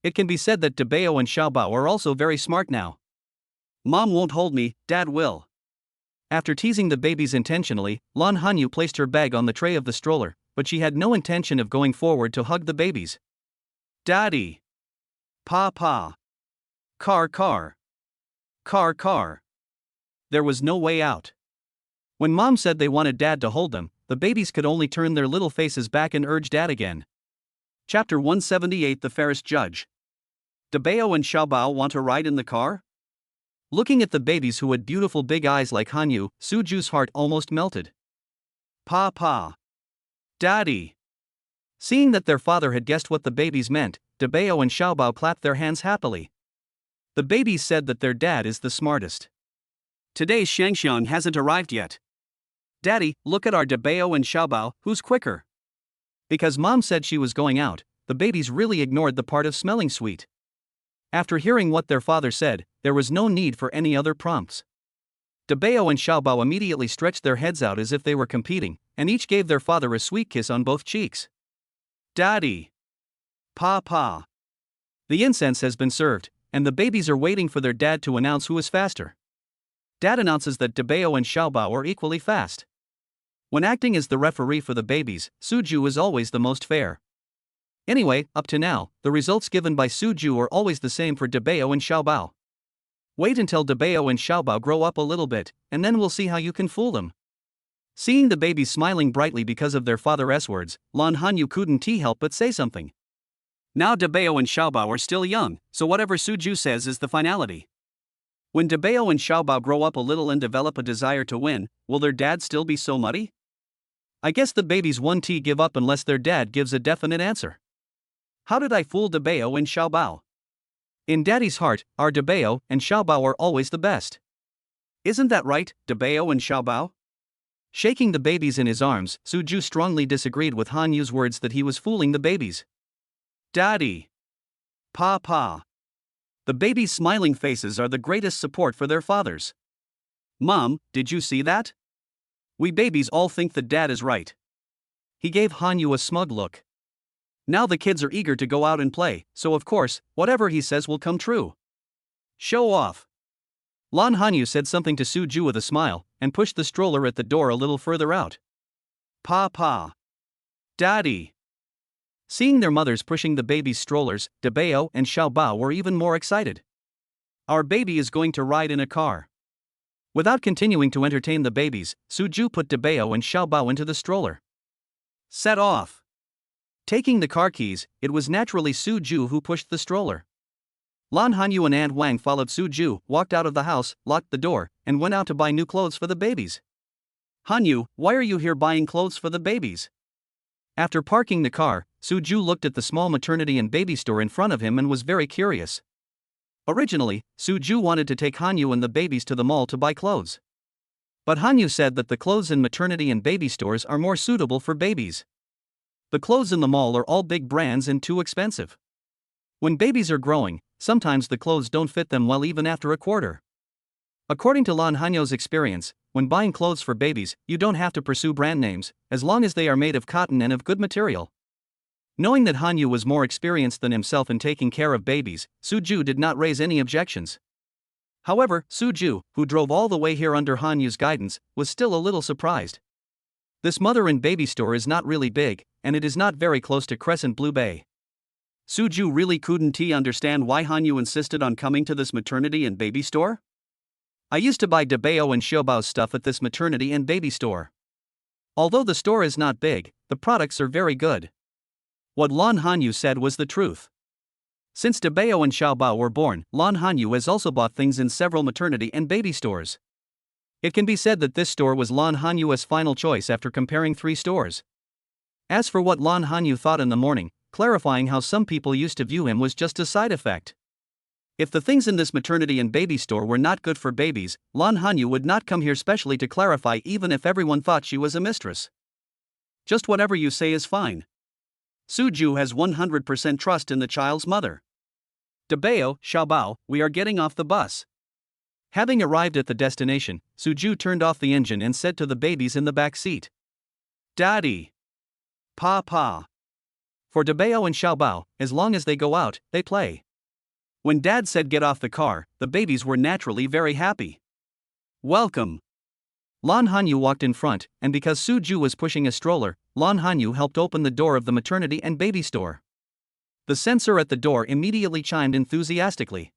It can be said that Debeo and Xiaobao are also very smart now. Mom won't hold me, Dad will. After teasing the babies intentionally, Lan Hanyu placed her bag on the tray of the stroller, but she had no intention of going forward to hug the babies. Daddy. Pa. Car. There was no way out. When Mom said they wanted Dad to hold them, the babies could only turn their little faces back and urge Dad again. Chapter 178 The Fairest Judge. Debeo and Xiaobao want to ride in the car? Looking at the babies who had beautiful big eyes like Hanyu, Suju's heart almost melted. Pa. Daddy. Seeing that their father had guessed what the babies meant, Debeo and Xiaobao clapped their hands happily. The babies said that their dad is the smartest. Today's Shangxiang hasn't arrived yet. Daddy, look at our Debeo and Xiaobao, who's quicker? Because Mom said she was going out, the babies really ignored the part of smelling sweet. After hearing what their father said, there was no need for any other prompts. Debeo and Xiaobao immediately stretched their heads out as if they were competing, and each gave their father a sweet kiss on both cheeks. Daddy. Pa. The incense has been served, and the babies are waiting for their dad to announce who is faster. Dad announces that Debeo and Xiaobao are equally fast. When acting as the referee for the babies, Suju is always the most fair. Anyway, up to now, the results given by Suju are always the same for Debeo and Xiaobao. Wait until Debeo and Xiaobao grow up a little bit, and then we'll see how you can fool them. Seeing the babies smiling brightly because of their father's words, Lan Hanyu couldn't help but say something. Now Debeo and Xiaobao are still young, so whatever Suju says is the finality. When Debeo and Xiaobao grow up a little and develop a desire to win, will their dad still be so muddy? I guess the babies won't give up unless their dad gives a definite answer. How did I fool Debeo and Xiaobao? In Daddy's heart, our Debeo and Xiaobao are always the best. Isn't that right, Debeo and Xiaobao? Shaking the babies in his arms, Suju strongly disagreed with Hanyu's words that he was fooling the babies. Daddy. Pa. The babies' smiling faces are the greatest support for their fathers. Mom, did you see that? We babies all think that Dad is right. He gave Hanyu a smug look. Now the kids are eager to go out and play, so of course, whatever he says will come true. Show off. Lan Hanyu said something to Suju with a smile, and pushed the stroller at the door a little further out. Pa. Daddy. Seeing their mothers pushing the babies' strollers, Debeo and Xiaobao were even more excited. Our baby is going to ride in a car. Without continuing to entertain the babies, Suju put Debeo and Xiaobao into the stroller. Set off. Taking the car keys, it was naturally Suju who pushed the stroller. Lan Hanyu and Aunt Wang followed Suju, walked out of the house, locked the door, and went out to buy new clothes for the babies. Hanyu, why are you here buying clothes for the babies? After parking the car, Suju looked at the small maternity and baby store in front of him and was very curious. Originally, Suju wanted to take Hanyu and the babies to the mall to buy clothes. But Hanyu said that the clothes in maternity and baby stores are more suitable for babies. The clothes in the mall are all big brands and too expensive. When babies are growing, sometimes the clothes don't fit them well even after a quarter. According to Lan Hanyu's experience, when buying clothes for babies, you don't have to pursue brand names, as long as they are made of cotton and of good material. Knowing that Hanyu was more experienced than himself in taking care of babies, Suju did not raise any objections. However, Suju, who drove all the way here under Hanyu's guidance, was still a little surprised. This mother and baby store is not really big, and it is not very close to Crescent Blue Bay. Suju really couldn't understand why Hanyu insisted on coming to this maternity and baby store? I used to buy Dabao and Shoubao's stuff at this maternity and baby store. Although the store is not big, the products are very good. What Lan Hanyu said was the truth. Since Dabao and Xiaobao were born, Lan Hanyu has also bought things in several maternity and baby stores. It can be said that this store was Lan Hanyu's final choice after comparing 3 stores. As for what Lan Hanyu thought in the morning, clarifying how some people used to view him was just a side effect. If the things in this maternity and baby store were not good for babies, Lan Hanyu would not come here specially to clarify even if everyone thought she was a mistress. Just whatever you say is fine. Suju has 100% trust in the child's mother. Dabao, Xiaobao, we are getting off the bus. Having arrived at the destination, Suju turned off the engine and said to the babies in the back seat, Daddy. Papa. For Dabao and Xiaobao, as long as they go out, they play. When Dad said get off the car, the babies were naturally very happy. Welcome. Lan Hanyu walked in front, and because Suju was pushing a stroller, Lan Hanyu helped open the door of the maternity and baby store. The sensor at the door immediately chimed enthusiastically.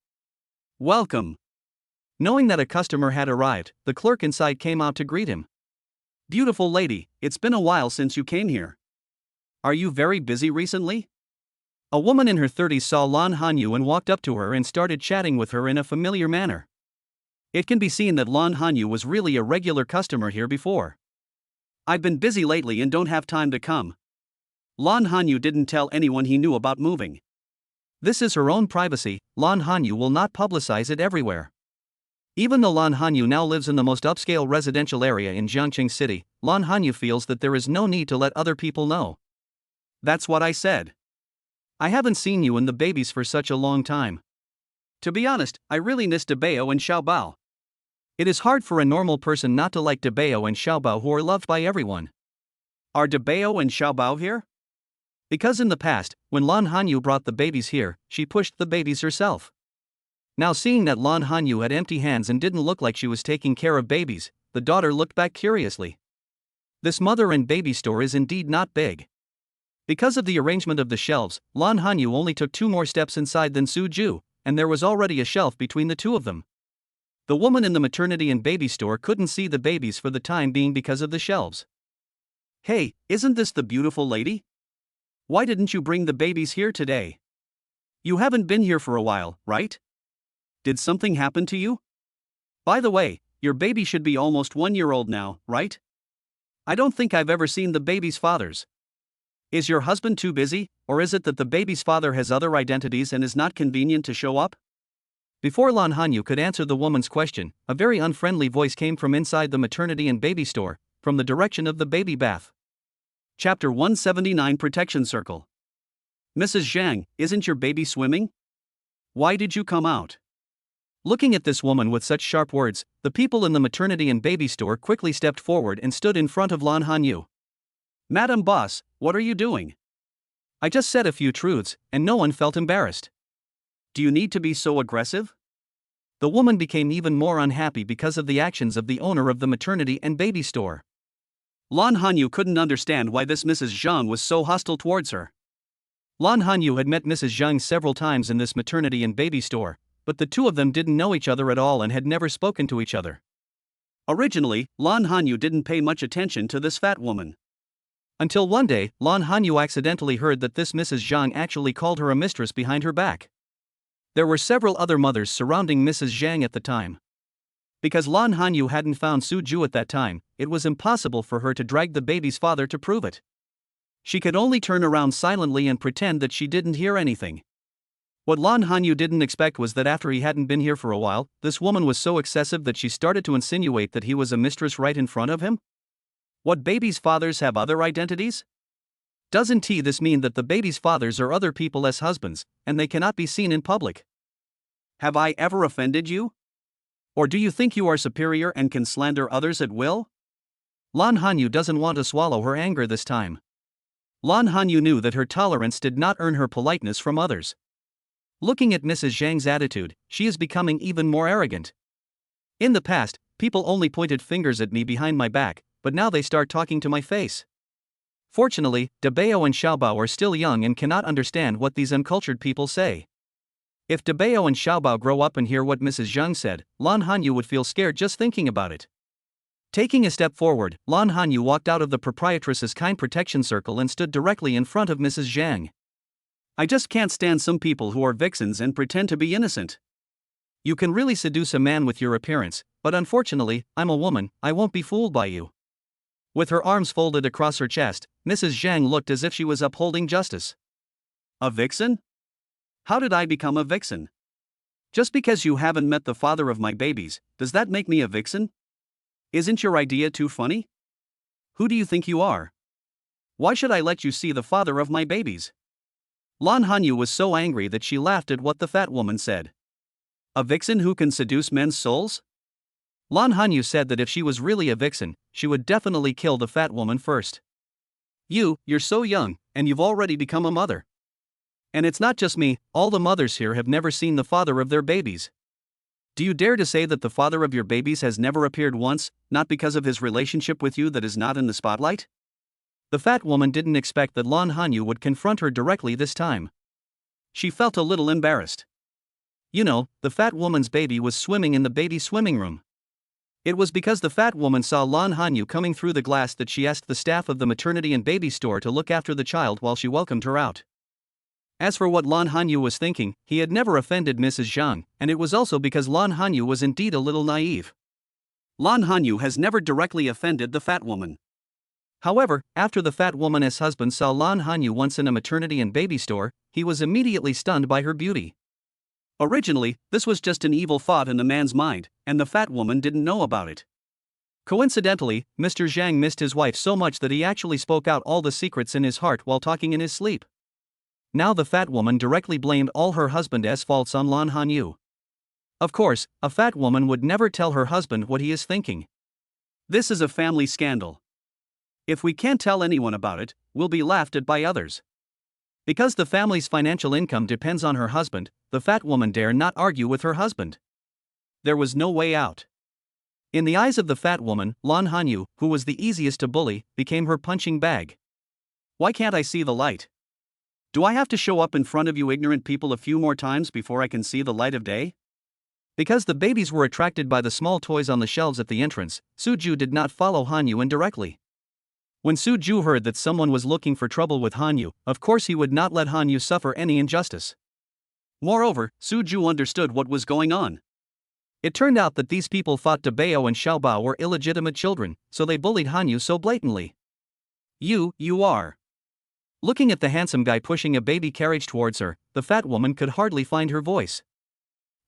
Welcome. Knowing that a customer had arrived, the clerk inside came out to greet him. Beautiful lady, it's been a while since you came here. Are you very busy recently? A woman in her 30s saw Lan Hanyu and walked up to her and started chatting with her in a familiar manner. It can be seen that Lan Hanyu was really a regular customer here before. I've been busy lately and don't have time to come. Lan Hanyu didn't tell anyone he knew about moving. This is her own privacy, Lan Hanyu will not publicize it everywhere. Even though Lan Hanyu now lives in the most upscale residential area in Jiangqing City, Lan Hanyu feels that there is no need to let other people know. That's what I said. I haven't seen you and the babies for such a long time. To be honest, I really miss Dabao and Xiaobao. It is hard for a normal person not to like Dabao and Xiaobao who are loved by everyone. Are Dabao and Xiaobao here? Because in the past, when Lan Hanyu brought the babies here, she pushed the babies herself. Now seeing that Lan Hanyu had empty hands and didn't look like she was taking care of babies, the daughter looked back curiously. This mother and baby store is indeed not big. Because of the arrangement of the shelves, Lan Hanyu only took 2 more steps inside than Suju, and there was already a shelf between the two of them. The woman in the maternity and baby store couldn't see the babies for the time being because of the shelves. Hey, isn't this the beautiful lady? Why didn't you bring the babies here today? You haven't been here for a while, right? Did something happen to you? By the way, your baby should be almost 1 year old now, right? I don't think I've ever seen the baby's fathers. Is your husband too busy, or is it that the baby's father has other identities and is not convenient to show up? Before Lan Hanyu could answer the woman's question, a very unfriendly voice came from inside the maternity and baby store, from the direction of the baby bath. Chapter 179 Protection Circle. Mrs. Zhang, isn't your baby swimming? Why did you come out? Looking at this woman with such sharp words, the people in the maternity and baby store quickly stepped forward and stood in front of Lan Hanyu. Madam Boss, what are you doing? I just said a few truths, and no one felt embarrassed. Do you need to be so aggressive? The woman became even more unhappy because of the actions of the owner of the maternity and baby store. Lan Hanyu couldn't understand why this Mrs. Zhang was so hostile towards her. Lan Hanyu had met Mrs. Zhang several times in this maternity and baby store, but the two of them didn't know each other at all and had never spoken to each other. Originally, Lan Hanyu didn't pay much attention to this fat woman. Until one day, Lan Hanyu accidentally heard that this Mrs. Zhang actually called her a mistress behind her back. There were several other mothers surrounding Mrs. Zhang at the time. Because Lan Hanyu hadn't found Su Ju at that time, it was impossible for her to drag the baby's father to prove it. She could only turn around silently and pretend that she didn't hear anything. What Lan Hanyu didn't expect was that after he hadn't been here for a while, this woman was so excessive that she started to insinuate that he was a mistress right in front of him? What babies' fathers have other identities? Doesn't this mean that the baby's fathers are other people as husbands, and they cannot be seen in public? Have I ever offended you? Or do you think you are superior and can slander others at will? Lan Hanyu doesn't want to swallow her anger this time. Lan Hanyu knew that her tolerance did not earn her politeness from others. Looking at Mrs. Zhang's attitude, she is becoming even more arrogant. In the past, people only pointed fingers at me behind my back, but now they start talking to my face. Fortunately, Dabeo and Xiaobao are still young and cannot understand what these uncultured people say. If Dabeo and Xiaobao grow up and hear what Mrs. Zhang said, Lan Hanyu would feel scared just thinking about it. Taking a step forward, Lan Hanyu walked out of the proprietress's kind protection circle and stood directly in front of Mrs. Zhang. I just can't stand some people who are vixens and pretend to be innocent. You can really seduce a man with your appearance, but unfortunately, I'm a woman, I won't be fooled by you. With her arms folded across her chest, Mrs. Zhang looked as if she was upholding justice. A vixen? How did I become a vixen? Just because you haven't met the father of my babies, does that make me a vixen? Isn't your idea too funny? Who do you think you are? Why should I let you see the father of my babies? Lan Hanyu was so angry that she laughed at what the fat woman said. A vixen who can seduce men's souls? Lan Hanyu said that if she was really a vixen, she would definitely kill the fat woman first. You're so young, and you've already become a mother. And it's not just me, all the mothers here have never seen the father of their babies. Do you dare to say that the father of your babies has never appeared once, not because of his relationship with you that is not in the spotlight? The fat woman didn't expect that Lan Hanyu would confront her directly this time. She felt a little embarrassed. You know, the fat woman's baby was swimming in the baby swimming room. It was because the fat woman saw Lan Hanyu coming through the glass that she asked the staff of the maternity and baby store to look after the child while she welcomed her out. As for what Lan Hanyu was thinking, he had never offended Mrs. Zhang, and it was also because Lan Hanyu was indeed a little naive. Lan Hanyu has never directly offended the fat woman. However, after the fat woman's husband saw Lan Hanyu once in a maternity and baby store, he was immediately stunned by her beauty. Originally, this was just an evil thought in the man's mind, and the fat woman didn't know about it. Coincidentally, Mr. Zhang missed his wife so much that he actually spoke out all the secrets in his heart while talking in his sleep. Now the fat woman directly blamed all her husband's faults on Lan Hanyu. Of course, a fat woman would never tell her husband what he is thinking. This is a family scandal. If we can't tell anyone about it, we'll be laughed at by others. Because the family's financial income depends on her husband, the fat woman dare not argue with her husband. There was no way out. In the eyes of the fat woman, Lan Hanyu, who was the easiest to bully, became her punching bag. Why can't I see the light? Do I have to show up in front of you ignorant people a few more times before I can see the light of day? Because the babies were attracted by the small toys on the shelves at the entrance, Su Ju did not follow Hanyu indirectly. When Su Ju heard that someone was looking for trouble with Hanyu, of course he would not let Hanyu suffer any injustice. Moreover, Su Ju understood what was going on. It turned out that these people thought Dabeo and Xiaobao were illegitimate children, so they bullied Hanyu so blatantly. You are. Looking at the handsome guy pushing a baby carriage towards her, the fat woman could hardly find her voice.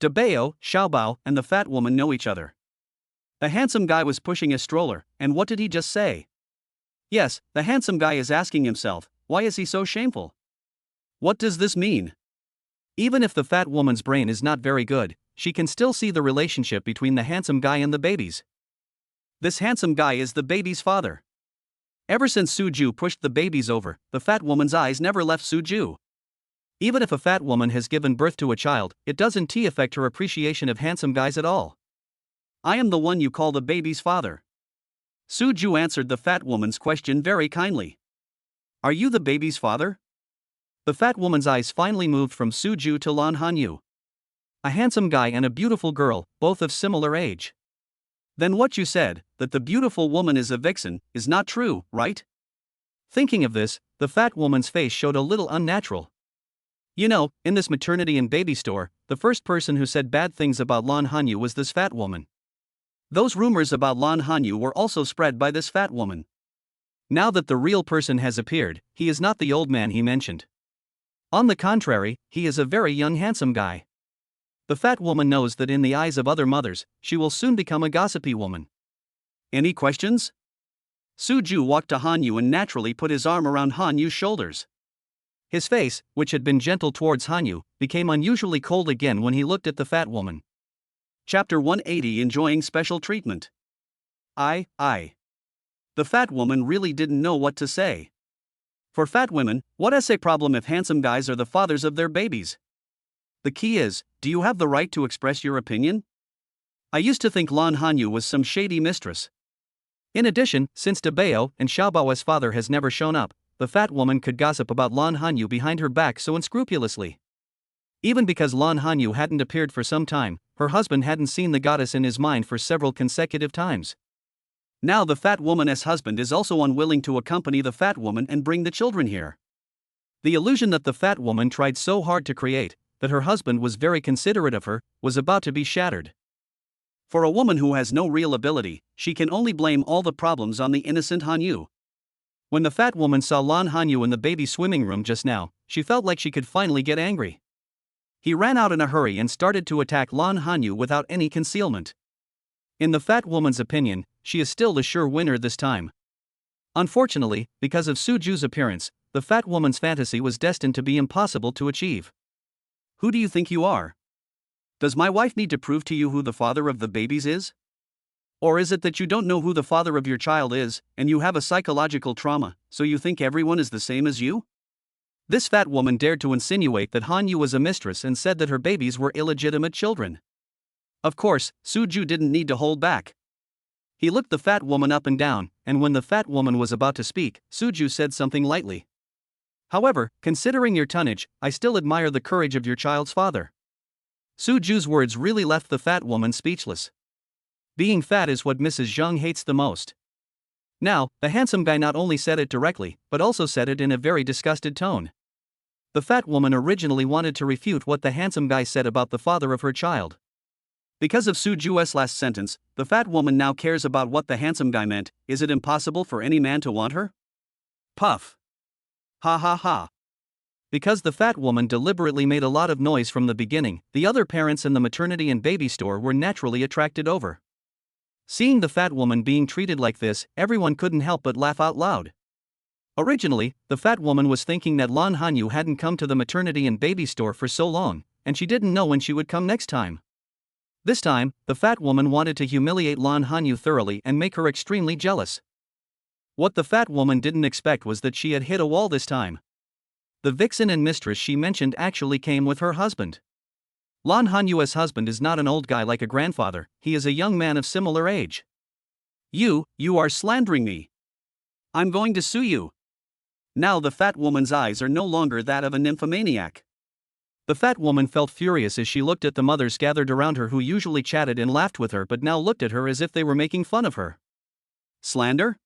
Dabeo, Xiaobao, and the fat woman know each other. The handsome guy was pushing a stroller, and what did he just say? Yes, the handsome guy is asking himself, why is he so shameful? What does this mean? Even if the fat woman's brain is not very good, she can still see the relationship between the handsome guy and the babies. This handsome guy is the baby's father. Ever since Su Ju pushed the babies over, the fat woman's eyes never left Su Ju. Even if a fat woman has given birth to a child, it doesn't affect her appreciation of handsome guys at all. I am the one you call the baby's father. Su Ju answered the fat woman's question very kindly. Are you the baby's father? The fat woman's eyes finally moved from Su Ju to Lan Hanyu. A handsome guy and a beautiful girl, both of similar age. Then what you said, that the beautiful woman is a vixen, is not true, right? Thinking of this, the fat woman's face showed a little unnatural. You know, in this maternity and baby store, the first person who said bad things about Lan Hanyu was this fat woman. Those rumors about Lan Hanyu were also spread by this fat woman. Now that the real person has appeared, he is not the old man he mentioned. On the contrary, he is a very young handsome guy. The fat woman knows that in the eyes of other mothers, she will soon become a gossipy woman. Any questions? Suju walked to Hanyu and naturally put his arm around Hanyu's shoulders. His face, which had been gentle towards Hanyu, became unusually cold again when he looked at the fat woman. Chapter 180 Enjoying Special Treatment. I. The fat woman really didn't know what to say. For fat women, what is a problem if handsome guys are the fathers of their babies? The key is, do you have the right to express your opinion? I used to think Lan Hanyu was some shady mistress. In addition, since Dabeo and Xiaobao's father has never shown up, the fat woman could gossip about Lan Hanyu behind her back so unscrupulously. Even because Lan Hanyu hadn't appeared for some time, her husband hadn't seen the goddess in his mind for several consecutive times. Now the fat woman's husband is also unwilling to accompany the fat woman and bring the children here. The illusion that the fat woman tried so hard to create, that her husband was very considerate of her, was about to be shattered. For a woman who has no real ability, she can only blame all the problems on the innocent Hanyu. When the fat woman saw Lan Hanyu in the baby swimming room just now, she felt like she could finally get angry. He ran out in a hurry and started to attack Lan Hanyu without any concealment. In the fat woman's opinion, she is still the sure winner this time. Unfortunately, because of Suju's appearance, the fat woman's fantasy was destined to be impossible to achieve. Who do you think you are? Does my wife need to prove to you who the father of the babies is? Or is it that you don't know who the father of your child is, and you have a psychological trauma, so you think everyone is the same as you? This fat woman dared to insinuate that Hanyu was a mistress and said that her babies were illegitimate children. Of course, Suju didn't need to hold back. He looked the fat woman up and down, and when the fat woman was about to speak, Suju said something lightly. However, considering your tonnage, I still admire the courage of your child's father. Suju's words really left the fat woman speechless. Being fat is what Mrs. Zhang hates the most. Now, the handsome guy not only said it directly, but also said it in a very disgusted tone. The fat woman originally wanted to refute what the handsome guy said about the father of her child. Because of Suju's last sentence, the fat woman now cares about what the handsome guy meant. Is it impossible for any man to want her? Puff. Ha ha ha. Because the fat woman deliberately made a lot of noise from the beginning, the other parents in the maternity and baby store were naturally attracted over. Seeing the fat woman being treated like this, everyone couldn't help but laugh out loud. Originally, the fat woman was thinking that Lan Hanyu hadn't come to the maternity and baby store for so long, and she didn't know when she would come next time. This time, the fat woman wanted to humiliate Lan Hanyu thoroughly and make her extremely jealous. What the fat woman didn't expect was that she had hit a wall this time. The vixen and mistress she mentioned actually came with her husband. Lan Hanyu's husband is not an old guy like a grandfather, he is a young man of similar age. You are slandering me. I'm going to sue you. Now the fat woman's eyes are no longer that of a nymphomaniac. The fat woman felt furious as she looked at the mothers gathered around her who usually chatted and laughed with her but now looked at her as if they were making fun of her. Slander?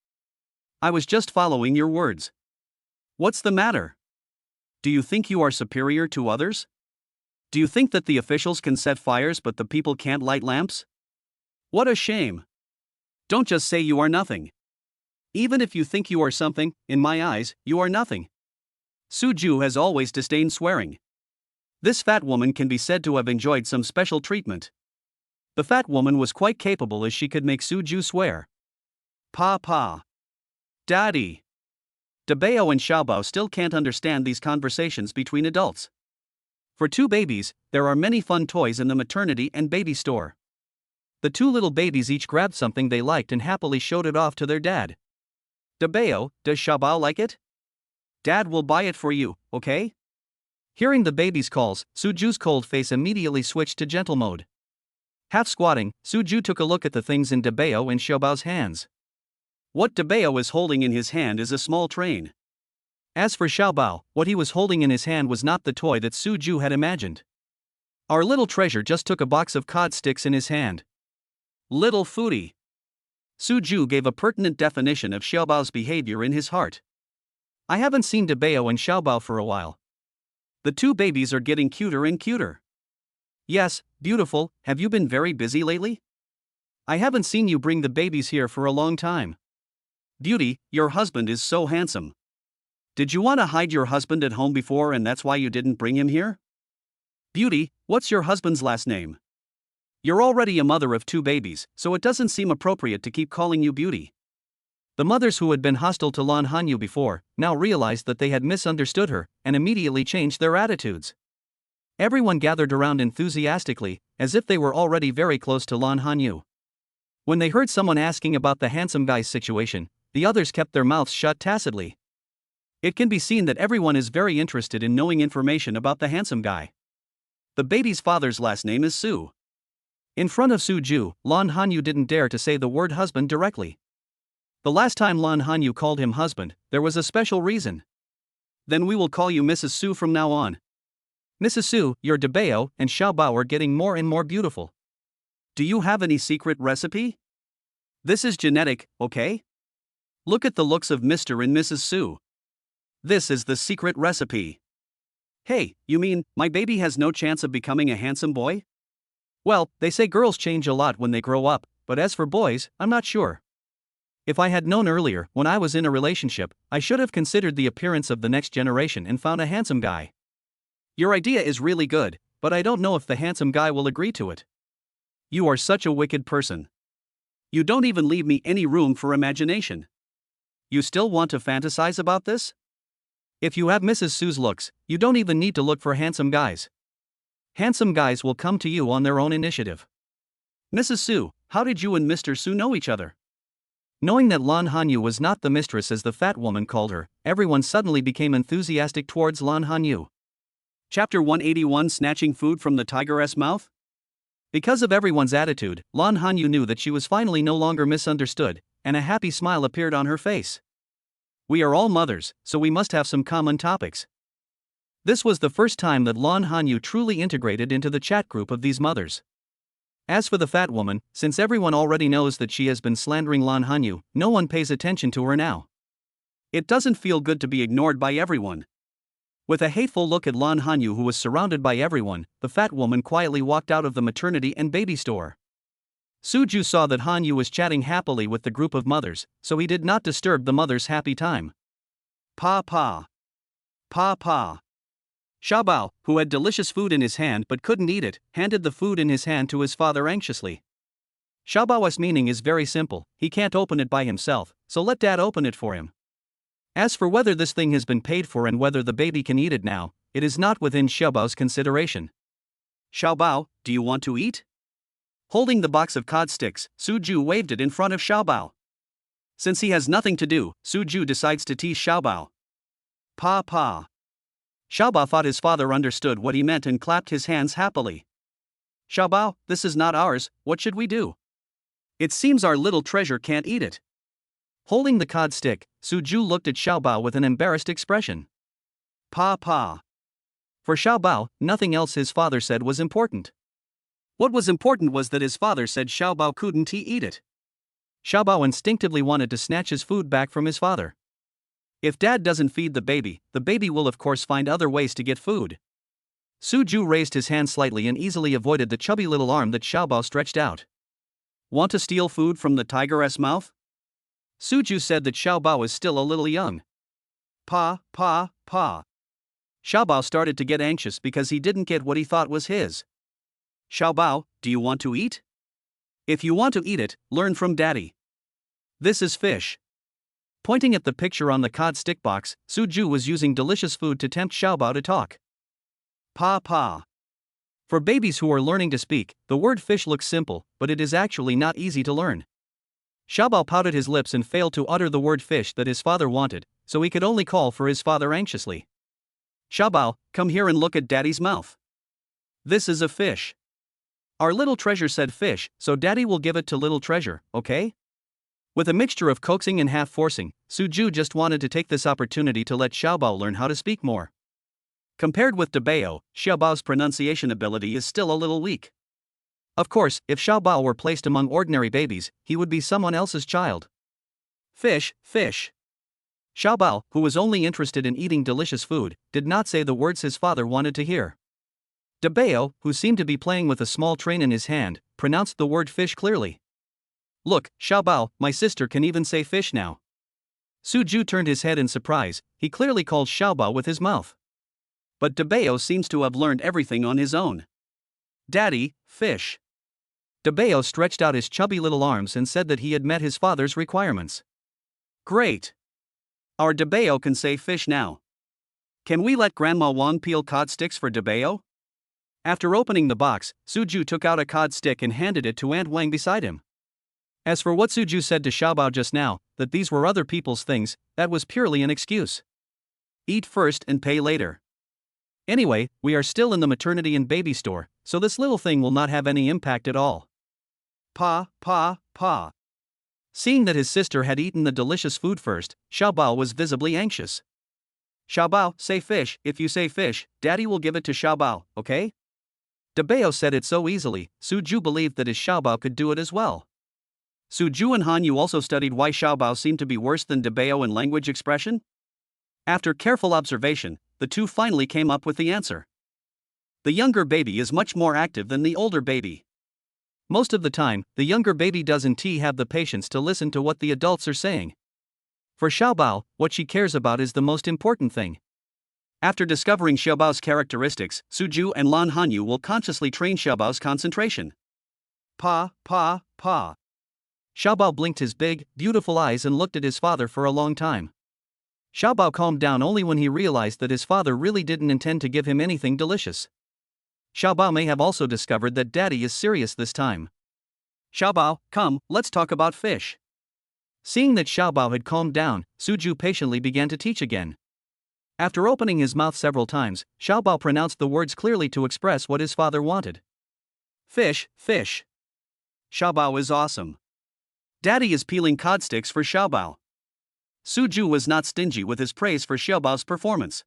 I was just following your words. What's the matter? Do you think you are superior to others? Do you think that the officials can set fires but the people can't light lamps? What a shame. Don't just say you are nothing. Even if you think you are something, in my eyes, you are nothing. Suju has always disdained swearing. This fat woman can be said to have enjoyed some special treatment. The fat woman was quite capable as she could make Suju swear. Pa. Daddy. Dabeo and Xiaobao still can't understand these conversations between adults. For two babies, there are many fun toys in the maternity and baby store. The two little babies each grabbed something they liked and happily showed it off to their dad. Dabeo, does Xiaobao like it? Dad will buy it for you, okay? Hearing the baby's calls, Suju's cold face immediately switched to gentle mode. Half squatting, Suju took a look at the things in Dabeo and Xiaobao's hands. What Dabeo is holding in his hand is a small train. As for Xiaobao, what he was holding in his hand was not the toy that Suju had imagined. Our little treasure just took a box of cod sticks in his hand. Little foodie. Suju gave a pertinent definition of Xiaobao's behavior in his heart. I haven't seen Dabeo and Xiaobao for a while. The two babies are getting cuter and cuter. Yes, beautiful, have you been very busy lately? I haven't seen you bring the babies here for a long time. Beauty, your husband is so handsome. Did you want to hide your husband at home before and that's why you didn't bring him here? Beauty, what's your husband's last name? You're already a mother of two babies, so it doesn't seem appropriate to keep calling you Beauty. The mothers who had been hostile to Lan Hanyu before now realized that they had misunderstood her and immediately changed their attitudes. Everyone gathered around enthusiastically, as if they were already very close to Lan Hanyu. When they heard someone asking about the handsome guy's situation, the others kept their mouths shut tacitly. It can be seen that everyone is very interested in knowing information about the handsome guy. The baby's father's last name is Su. In front of Suju, Lan Hanyu didn't dare to say the word husband directly. The last time Lan Hanyu called him husband, there was a special reason. Then we will call you Mrs. Su from now on. Mrs. Su, your Debao and Xiaobao are getting more and more beautiful. Do you have any secret recipe? This is genetic, okay? Look at the looks of Mr. and Mrs. Su. This is the secret recipe. Hey, you mean, my baby has no chance of becoming a handsome boy? Well, they say girls change a lot when they grow up, but as for boys, I'm not sure. If I had known earlier, when I was in a relationship, I should have considered the appearance of the next generation and found a handsome guy. Your idea is really good, but I don't know if the handsome guy will agree to it. You are such a wicked person. You don't even leave me any room for imagination. You still want to fantasize about this? If you have Mrs. Su's looks, you don't even need to look for handsome guys. Handsome guys will come to you on their own initiative. Mrs. Su, how did you and Mr. Su know each other? Knowing that Lan Hanyu was not the mistress as the fat woman called her, everyone suddenly became enthusiastic towards Lan Hanyu. Chapter 181 Snatching Food from the Tiger's Mouth? Because of everyone's attitude, Lan Hanyu knew that she was finally no longer misunderstood, and a happy smile appeared on her face. We are all mothers, so we must have some common topics. This was the first time that Lan Hanyu truly integrated into the chat group of these mothers. As for the fat woman, since everyone already knows that she has been slandering Lan Hanyu, no one pays attention to her now. It doesn't feel good to be ignored by everyone. With a hateful look at Lan Hanyu, who was surrounded by everyone, the fat woman quietly walked out of the maternity and baby store. Suju saw that Hanyu was chatting happily with the group of mothers, so he did not disturb the mother's happy time. Pa pa. Pa pa. Xiaobao, who had delicious food in his hand but couldn't eat it, handed the food in his hand to his father anxiously. Xiaobao's meaning is very simple, he can't open it by himself, so let dad open it for him. As for whether this thing has been paid for and whether the baby can eat it now, it is not within Xiaobao's consideration. Xiaobao, do you want to eat? Holding the box of cod sticks, Suju waved it in front of Xiaobao. Since he has nothing to do, Suju decides to tease Xiaobao. Pa pa. Xiaobao thought his father understood what he meant and clapped his hands happily. Xiaobao, this is not ours, what should we do? It seems our little treasure can't eat it. Holding the cod stick, Suju looked at Xiaobao with an embarrassed expression. Pa pa. For Xiaobao, nothing else his father said was important. What was important was that his father said Xiaobao couldn't eat it. Xiaobao instinctively wanted to snatch his food back from his father. If dad doesn't feed the baby will of course find other ways to get food. Suju raised his hand slightly and easily avoided the chubby little arm that Xiaobao stretched out. Want to steal food from the tiger's mouth? Suju said that Xiaobao is still a little young. Pa, pa, pa. Xiaobao started to get anxious because he didn't get what he thought was his. Xiaobao, do you want to eat? If you want to eat it, learn from daddy. This is fish. Pointing at the picture on the cod stick box, Suju was using delicious food to tempt Xiaobao to talk. Pa pa. For babies who are learning to speak, the word fish looks simple, but it is actually not easy to learn. Xiaobao pouted his lips and failed to utter the word fish that his father wanted, so he could only call for his father anxiously. Xiaobao, come here and look at daddy's mouth. This is a fish. Our little treasure said fish, so daddy will give it to little treasure, okay? With a mixture of coaxing and half-forcing, Suju just wanted to take this opportunity to let Xiaobao learn how to speak more. Compared with Debao, Xiaobao's pronunciation ability is still a little weak. Of course, if Xiaobao were placed among ordinary babies, he would be someone else's child. Fish, fish. Xiaobao, who was only interested in eating delicious food, did not say the words his father wanted to hear. Dabeo, who seemed to be playing with a small train in his hand, pronounced the word fish clearly. Look, Xiaobao, my sister can even say fish now. Suju turned his head in surprise, he clearly called Xiaobao with his mouth. But Dabeo seems to have learned everything on his own. Daddy, fish. Dabeo stretched out his chubby little arms and said that he had met his father's requirements. Great. Our Dabeo can say fish now. Can we let Grandma Wang peel cod sticks for Dabeo? After opening the box, Suju took out a cod stick and handed it to Aunt Wang beside him. As for what Suju said to Xiaobao just now, that these were other people's things, that was purely an excuse. Eat first and pay later. Anyway, we are still in the maternity and baby store, so this little thing will not have any impact at all. Pa. Seeing that his sister had eaten the delicious food first, Xiaobao was visibly anxious. Xiaobao, say fish. If you say fish, Daddy will give it to Xiaobao, okay? Dabeo said it so easily, Suju believed that his Xiaobao could do it as well. Suju and Hanyu also studied why Xiaobao seemed to be worse than Dabeo in language expression. After careful observation, the two finally came up with the answer. The younger baby is much more active than the older baby. Most of the time, the younger baby doesn't have the patience to listen to what the adults are saying. For Xiaobao, what she cares about is the most important thing. After discovering Xiaobao's characteristics, Suju and Lan Hanyu will consciously train Xiaobao's concentration. Pa. Xiaobao blinked his big, beautiful eyes and looked at his father for a long time. Xiaobao calmed down only when he realized that his father really didn't intend to give him anything delicious. Xiaobao may have also discovered that Daddy is serious this time. Xiaobao, come, let's talk about fish. Seeing that Xiaobao had calmed down, Suju patiently began to teach again. After opening his mouth several times, Xiaobao pronounced the words clearly to express what his father wanted. Fish. Xiaobao is awesome. Daddy is peeling cod sticks for Xiaobao. Suju was not stingy with his praise for Xiaobao's performance.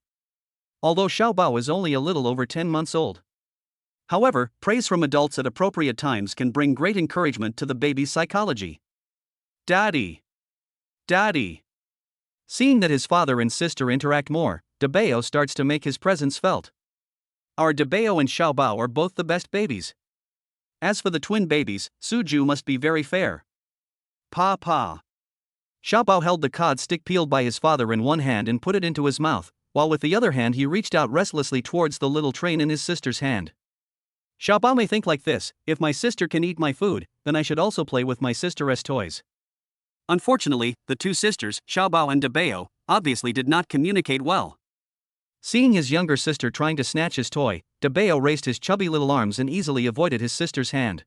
Although Xiaobao is only a little over 10 months old. However, praise from adults at appropriate times can bring great encouragement to the baby's psychology. Daddy. Seeing that his father and sister interact more, Dabeo starts to make his presence felt. Our Dabeo and Xiaobao are both the best babies. As for the twin babies, Suju must be very fair. Pa. Xiaobao held the cod stick peeled by his father in one hand and put it into his mouth, while with the other hand he reached out restlessly towards the little train in his sister's hand. Xiaobao may think like this: if my sister can eat my food, then I should also play with my sister's toys. Unfortunately, the two sisters, Xiaobao and Dabeo, obviously did not communicate well. Seeing his younger sister trying to snatch his toy, Dabeo raised his chubby little arms and easily avoided his sister's hand.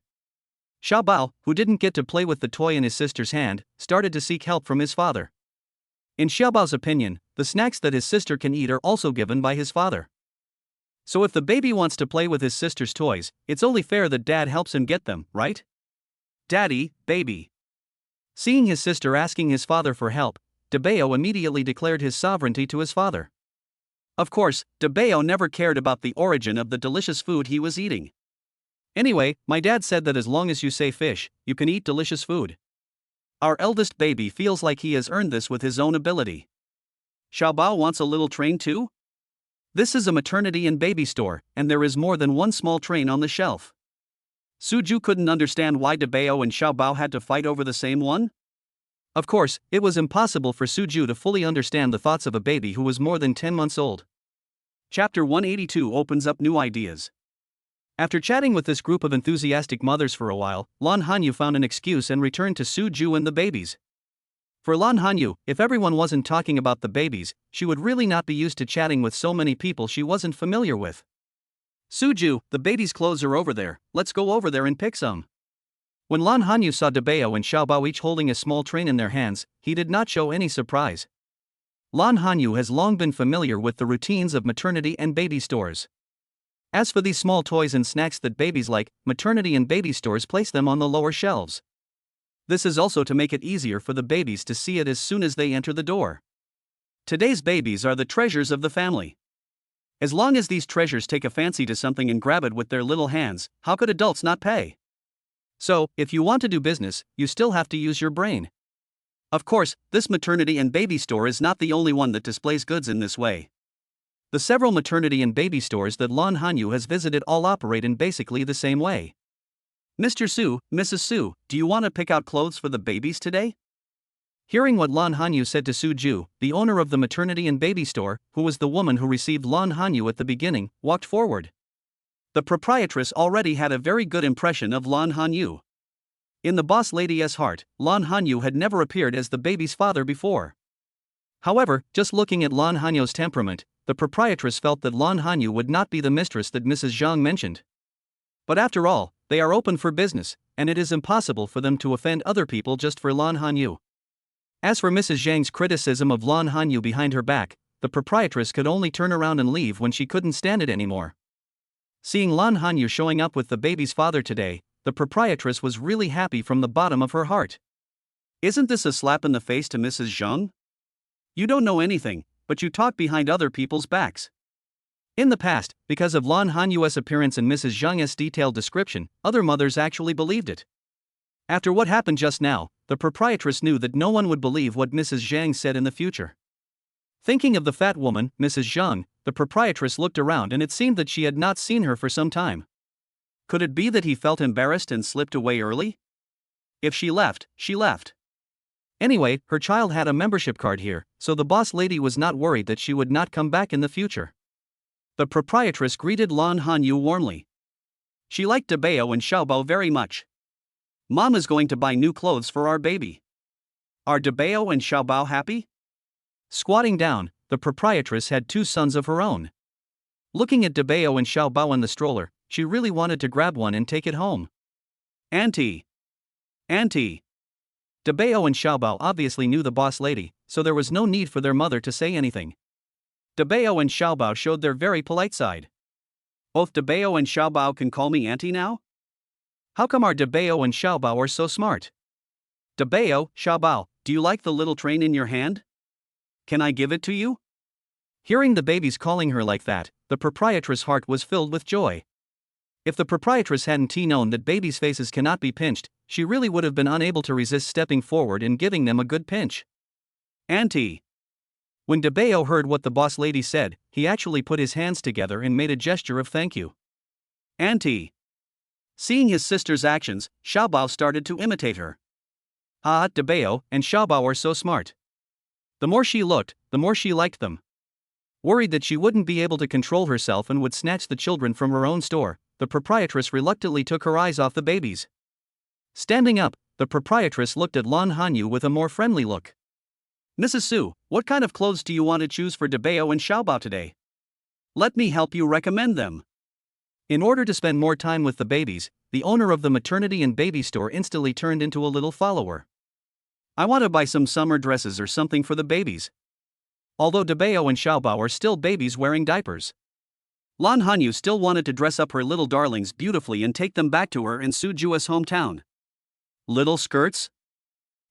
Xiaobao, who didn't get to play with the toy in his sister's hand, started to seek help from his father. In Xiaobao's opinion, the snacks that his sister can eat are also given by his father. So if the baby wants to play with his sister's toys, it's only fair that dad helps him get them, right? Daddy, baby. Seeing his sister asking his father for help, Dabeo immediately declared his sovereignty to his father. Of course, Dabeo never cared about the origin of the delicious food he was eating. Anyway, my dad said that as long as you say fish, you can eat delicious food. Our eldest baby feels like he has earned this with his own ability. Xiaobao wants a little train too? This is a maternity and baby store, and there is more than one small train on the shelf. Suju couldn't understand why Dabeo and Xiaobao had to fight over the same one. Of course, it was impossible for Suju to fully understand the thoughts of a baby who was more than 10 months old. Chapter 182 opens up new ideas. After chatting with this group of enthusiastic mothers for a while, Lan Hanyu found an excuse and returned to Suju and the babies. For Lan Hanyu, if everyone wasn't talking about the babies, she would really not be used to chatting with so many people she wasn't familiar with. Suju, the baby's clothes are over there, let's go over there and pick some. When Lan Hanyu saw Dabeo and Xiaobao each holding a small train in their hands, he did not show any surprise. Lan Hanyu has long been familiar with the routines of maternity and baby stores. As for these small toys and snacks that babies like, maternity and baby stores place them on the lower shelves. This is also to make it easier for the babies to see it as soon as they enter the door. Today's babies are the treasures of the family. As long as these treasures take a fancy to something and grab it with their little hands, how could adults not pay? So, if you want to do business, you still have to use your brain. Of course, this maternity and baby store is not the only one that displays goods in this way. The several maternity and baby stores that Lon Hanyu has visited all operate in basically the same way. Mr. Su, Mrs. Su, do you want to pick out clothes for the babies today? Hearing what Lon Hanyu said to Su Ju, the owner of the maternity and baby store, who was the woman who received Lon Hanyu at the beginning, walked forward. The proprietress already had a very good impression of Lon Hanyu. In the boss lady's heart, Lon Hanyu had never appeared as the baby's father before. However, just looking at Lon Hanyu's temperament, the proprietress felt that Lon Hanyu would not be the mistress that Mrs. Zhang mentioned. But after all, they are open for business, and it is impossible for them to offend other people just for Lon Hanyu. As for Mrs. Zhang's criticism of Lon Hanyu behind her back, the proprietress could only turn around and leave when she couldn't stand it anymore. Seeing Lon Hanyu showing up with the baby's father today, the proprietress was really happy from the bottom of her heart. Isn't this a slap in the face to Mrs. Zhang? You don't know anything, but you talk behind other people's backs. In the past, because of Lon Hanyu's appearance and Mrs. Zhang's detailed description, other mothers actually believed it. After what happened just now, the proprietress knew that no one would believe what Mrs. Zhang said in the future. Thinking of the fat woman, Mrs. Zhang, the proprietress looked around and it seemed that she had not seen her for some time. Could it be that he felt embarrassed and slipped away early? If she left, she left. Anyway, her child had a membership card here, so the boss lady was not worried that she would not come back in the future. The proprietress greeted Lon Hanyu warmly. She liked Dabao and Xiaobao very much. Mom is going to buy new clothes for our baby. Are Dabao and Xiaobao happy? Squatting down, the proprietress had two sons of her own. Looking at Dabao and Xiaobao in the stroller, she really wanted to grab one and take it home. Auntie! Auntie! Dabao and Xiaobao obviously knew the boss lady, so there was no need for their mother to say anything. Dabao and Xiaobao showed their very polite side. Both Dabao and Xiaobao can call me auntie now? How come our Dabao and Xiaobao are so smart? Dabao, Xiaobao, do you like the little train in your hand? Can I give it to you? Hearing the babies calling her like that, the proprietress' heart was filled with joy. If the proprietress hadn't known that babies' faces cannot be pinched, she really would have been unable to resist stepping forward and giving them a good pinch. Auntie! When Dabao heard what the boss lady said, he actually put his hands together and made a gesture of thank you. Auntie! Seeing his sister's actions, Xiaobao started to imitate her. Ah, Dabao and Xiaobao are so smart. The more she looked, the more she liked them. Worried that she wouldn't be able to control herself and would snatch the children from her own store, the proprietress reluctantly took her eyes off the babies. Standing up, the proprietress looked at Lon Hanyu with a more friendly look. Mrs. Su, what kind of clothes do you want to choose for Dabao and Xiaobao today? Let me help you recommend them. In order to spend more time with the babies, the owner of the maternity and baby store instantly turned into a little follower. I want to buy some summer dresses or something for the babies. Although Dabao and Xiaobao are still babies wearing diapers, Lon Hanyu still wanted to dress up her little darlings beautifully and take them back to her in Sujua's hometown. Little skirts?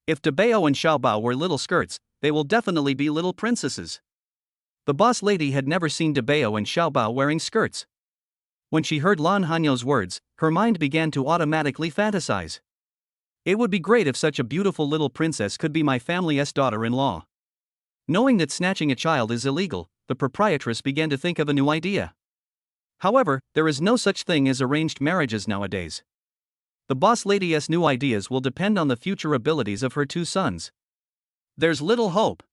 If Dabao and Xiaobao were little skirts, they will definitely be little princesses. The boss lady had never seen Dabao and Xiaobao wearing skirts. When she heard Lon Hanyu's words, her mind began to automatically fantasize. It would be great if such a beautiful little princess could be my family's daughter-in-law. Knowing that snatching a child is illegal, the proprietress began to think of a new idea. However, there is no such thing as arranged marriages nowadays. The boss lady's new ideas will depend on the future abilities of her two sons. There's little hope.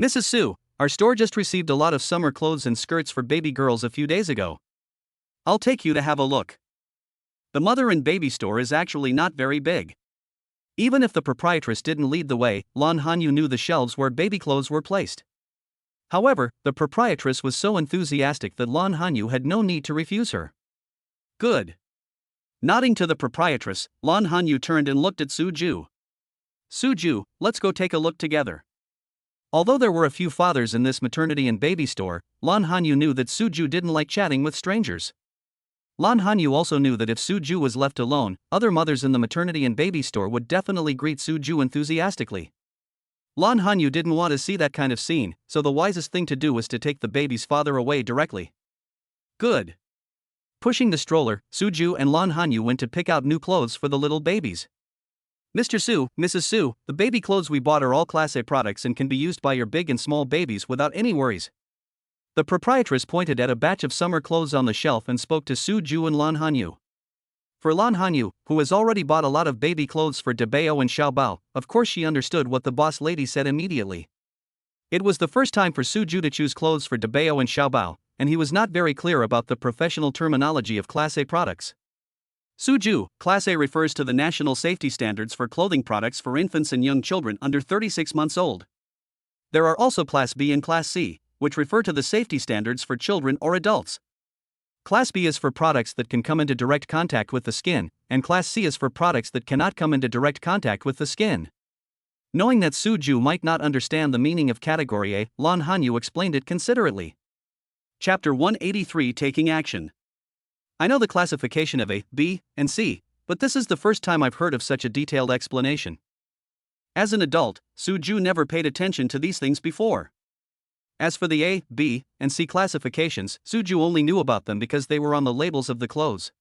Mrs. Su, our store just received a lot of summer clothes and skirts for baby girls a few days ago. I'll take you to have a look. The mother and baby store is actually not very big. Even if the proprietress didn't lead the way, Lon Hanyu knew the shelves where baby clothes were placed. However, the proprietress was so enthusiastic that Lon Hanyu had no need to refuse her. Good. Nodding to the proprietress, Lon Hanyu turned and looked at Su Ju. Su Ju, let's go take a look together. Although there were a few fathers in this maternity and baby store, Lon Hanyu knew that Su Ju didn't like chatting with strangers. Lon Hanyu also knew that if Su Ju was left alone, other mothers in the maternity and baby store would definitely greet Su Ju enthusiastically. Lon Hanyu didn't want to see that kind of scene, so the wisest thing to do was to take the baby's father away directly. Good. Pushing the stroller, Su Ju and Lon Hanyu went to pick out new clothes for the little babies. Mr. Su, Mrs. Su, the baby clothes we bought are all Class A products and can be used by your big and small babies without any worries. The proprietress pointed at a batch of summer clothes on the shelf and spoke to Su Ju and Lan Hanyu. For Lan Hanyu, who has already bought a lot of baby clothes for Debao and Xiaobao, of course she understood what the boss lady said immediately. It was the first time for Su Ju to choose clothes for Debao and Xiaobao, and he was not very clear about the professional terminology of Class A products. Su Ju, Class A refers to the national safety standards for clothing products for infants and young children under 36 months old. There are also Class B and Class C, which refer to the safety standards for children or adults. Class B is for products that can come into direct contact with the skin, and Class C is for products that cannot come into direct contact with the skin. Knowing that Su Ju might not understand the meaning of Category A, Lan Hanyu explained it considerately. Chapter 183 Taking Action. I know the classification of A, B, and C, but this is the first time I've heard of such a detailed explanation. As an adult, Su Ju never paid attention to these things before. As for the A, B, and C classifications, Su Ju only knew about them because they were on the labels of the clothes.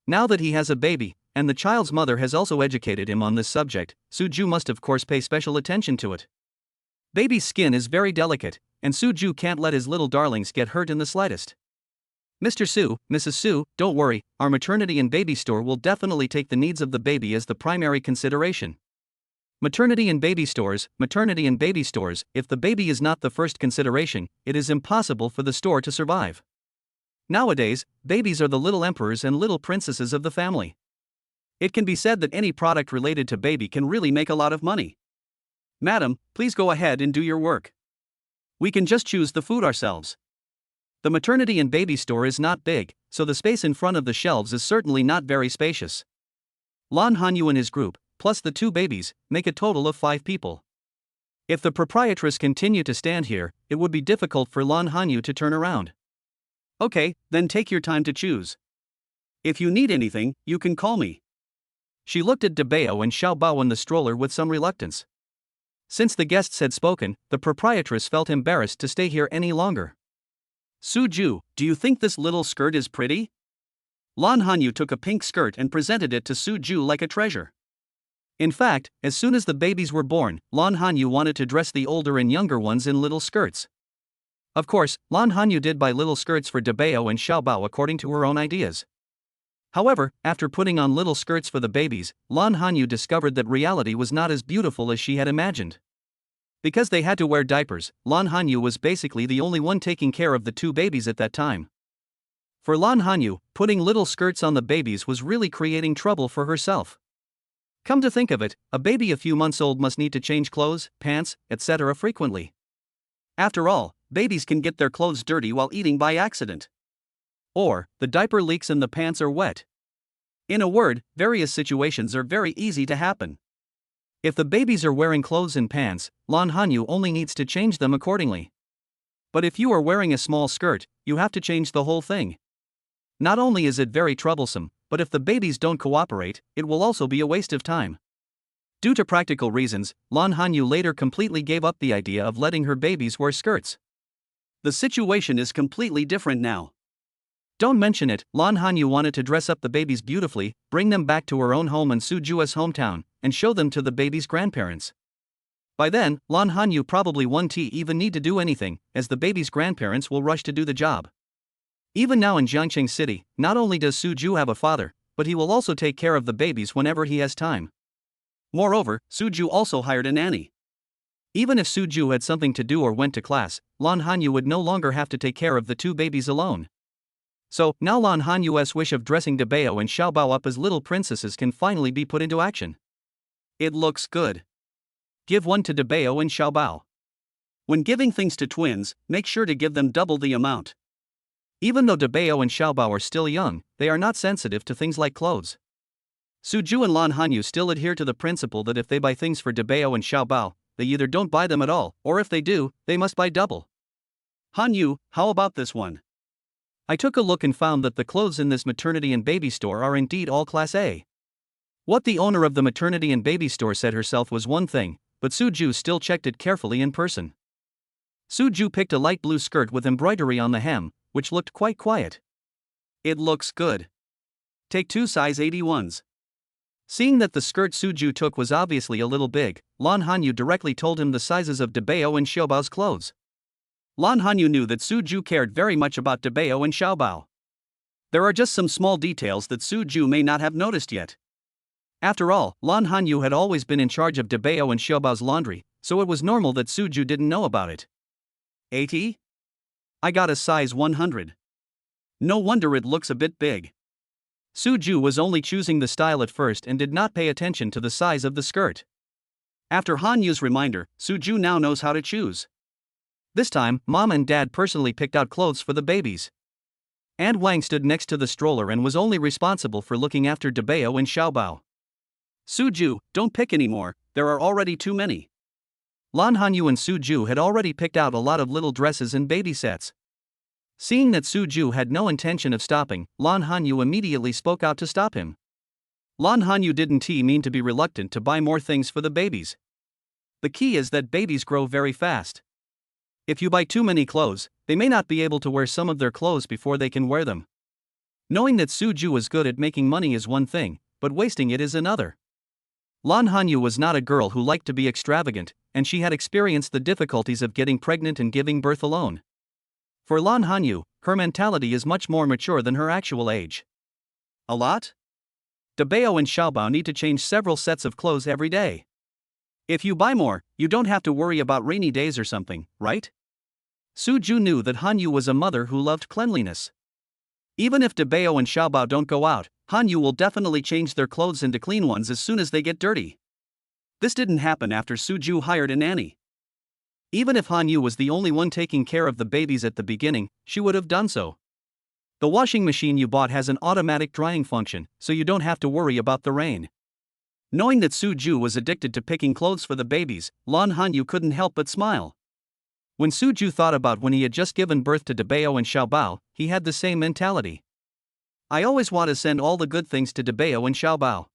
Now that he has a baby, and the child's mother has also educated him on this subject, Su Ju must of course pay special attention to it. Baby's skin is very delicate, and Su Ju can't let his little darlings get hurt in the slightest. Mr. Su, Mrs. Su, don't worry, our maternity and baby store will definitely take the needs of the baby as the primary consideration. Maternity and baby stores, if the baby is not the first consideration, it is impossible for the store to survive. Nowadays, babies are the little emperors and little princesses of the family. It can be said that any product related to baby can really make a lot of money. Madam, please go ahead and do your work. We can just choose the food ourselves. The maternity and baby store is not big, so the space in front of the shelves is certainly not very spacious. Lan Hanyu and his group, plus the 2 babies, make a total of 5 people. If the proprietress continued to stand here, it would be difficult for Lan Hanyu to turn around. Okay, then take your time to choose. If you need anything, you can call me. She looked at Debao and Xiaobao in the stroller with some reluctance. Since the guests had spoken, the proprietress felt embarrassed to stay here any longer. Su Ju, do you think this little skirt is pretty? Lan Hanyu took a pink skirt and presented it to Su Ju like a treasure. In fact, as soon as the babies were born, Lan Hanyu wanted to dress the older and younger ones in little skirts. Of course, Lan Hanyu did buy little skirts for Debao and Xiaobao according to her own ideas. However, after putting on little skirts for the babies, Lan Hanyu discovered that reality was not as beautiful as she had imagined. Because they had to wear diapers, Lan Hanyu was basically the only one taking care of the 2 babies at that time. For Lan Hanyu, putting little skirts on the babies was really creating trouble for herself. Come to think of it, a baby a few months old must need to change clothes, pants, etc. frequently. After all, babies can get their clothes dirty while eating by accident. Or, the diaper leaks and the pants are wet. In a word, various situations are very easy to happen. If the babies are wearing clothes and pants, Lan Hanyu only needs to change them accordingly. But if you are wearing a small skirt, you have to change the whole thing. Not only is it very troublesome, but if the babies don't cooperate, it will also be a waste of time. Due to practical reasons, Lan Hanyu later completely gave up the idea of letting her babies wear skirts. The situation is completely different now. Don't mention it, Lan Hanyu wanted to dress up the babies beautifully, bring them back to her own home in Su Ju's hometown, and show them to the babies' grandparents. By then, Lan Hanyu probably won't even need to do anything, as the babies' grandparents will rush to do the job. Even now in Jiangcheng City, not only does Su Ju have a father, but he will also take care of the babies whenever he has time. Moreover, Su Ju also hired a nanny. Even if Su Ju had something to do or went to class, Lan Hanyu would no longer have to take care of the 2 babies alone. So, now Lan Hanyu's wish of dressing Debao and Xiaobao up as little princesses can finally be put into action. It looks good. Give one to Debao and Xiaobao. When giving things to twins, make sure to give them double the amount. Even though Debao and Xiaobao are still young, they are not sensitive to things like clothes. Su Ju and Lan Hanyu still adhere to the principle that if they buy things for Debao and Xiaobao, they either don't buy them at all, or if they do, they must buy double. Hanyu, how about this one? I took a look and found that the clothes in this maternity and baby store are indeed all Class A. What the owner of the maternity and baby store said herself was one thing, but Su Ju still checked it carefully in person. Su Ju picked a light blue skirt with embroidery on the hem, which looked quite quiet. It looks good. Take 2 size 81s. Seeing that the skirt Suju took was obviously a little big, Lan Hanyu directly told him the sizes of Debao and Xiaobao's clothes. Lan Hanyu knew that Suju cared very much about Debao and Xiaobao. There are just some small details that Suju may not have noticed yet. After all, Lan Hanyu had always been in charge of Debao and Xiaobao's laundry, so it was normal that Suju didn't know about it. 80? I got a size 100. No wonder it looks a bit big. Suju was only choosing the style at first and did not pay attention to the size of the skirt. After Hanyu's reminder, Suju now knows how to choose. This time, Mom and Dad personally picked out clothes for the babies. Aunt Wang stood next to the stroller and was only responsible for looking after Debao and Xiaobao. Suju, don't pick anymore, there are already too many. Lan Hanyu and Suju had already picked out a lot of little dresses and baby sets. Seeing that Suju had no intention of stopping, Lan Hanyu immediately spoke out to stop him. Lan Hanyu didn't mean to be reluctant to buy more things for the babies. The key is that babies grow very fast. If you buy too many clothes, they may not be able to wear some of their clothes before they can wear them. Knowing that Suju was good at making money is one thing, but wasting it is another. Lan Hanyu was not a girl who liked to be extravagant, and she had experienced the difficulties of getting pregnant and giving birth alone. For Lan Hanyu, her mentality is much more mature than her actual age. A lot? Debao and Xiaobao need to change several sets of clothes every day. If you buy more, you don't have to worry about rainy days or something, right? Suju knew that Hanyu was a mother who loved cleanliness. Even if Debao and Xiaobao don't go out, Hanyu will definitely change their clothes into clean ones as soon as they get dirty. This didn't happen after Suju hired a nanny. Even if Hanyu was the only one taking care of the babies at the beginning, she would have done so. The washing machine you bought has an automatic drying function, so you don't have to worry about the rain. Knowing that Suju was addicted to picking clothes for the babies, Lan Hanyu couldn't help but smile. When Suju thought about when he had just given birth to Debao and Xiaobao, he had the same mentality. I always want to send all the good things to Debao and Xiaobao.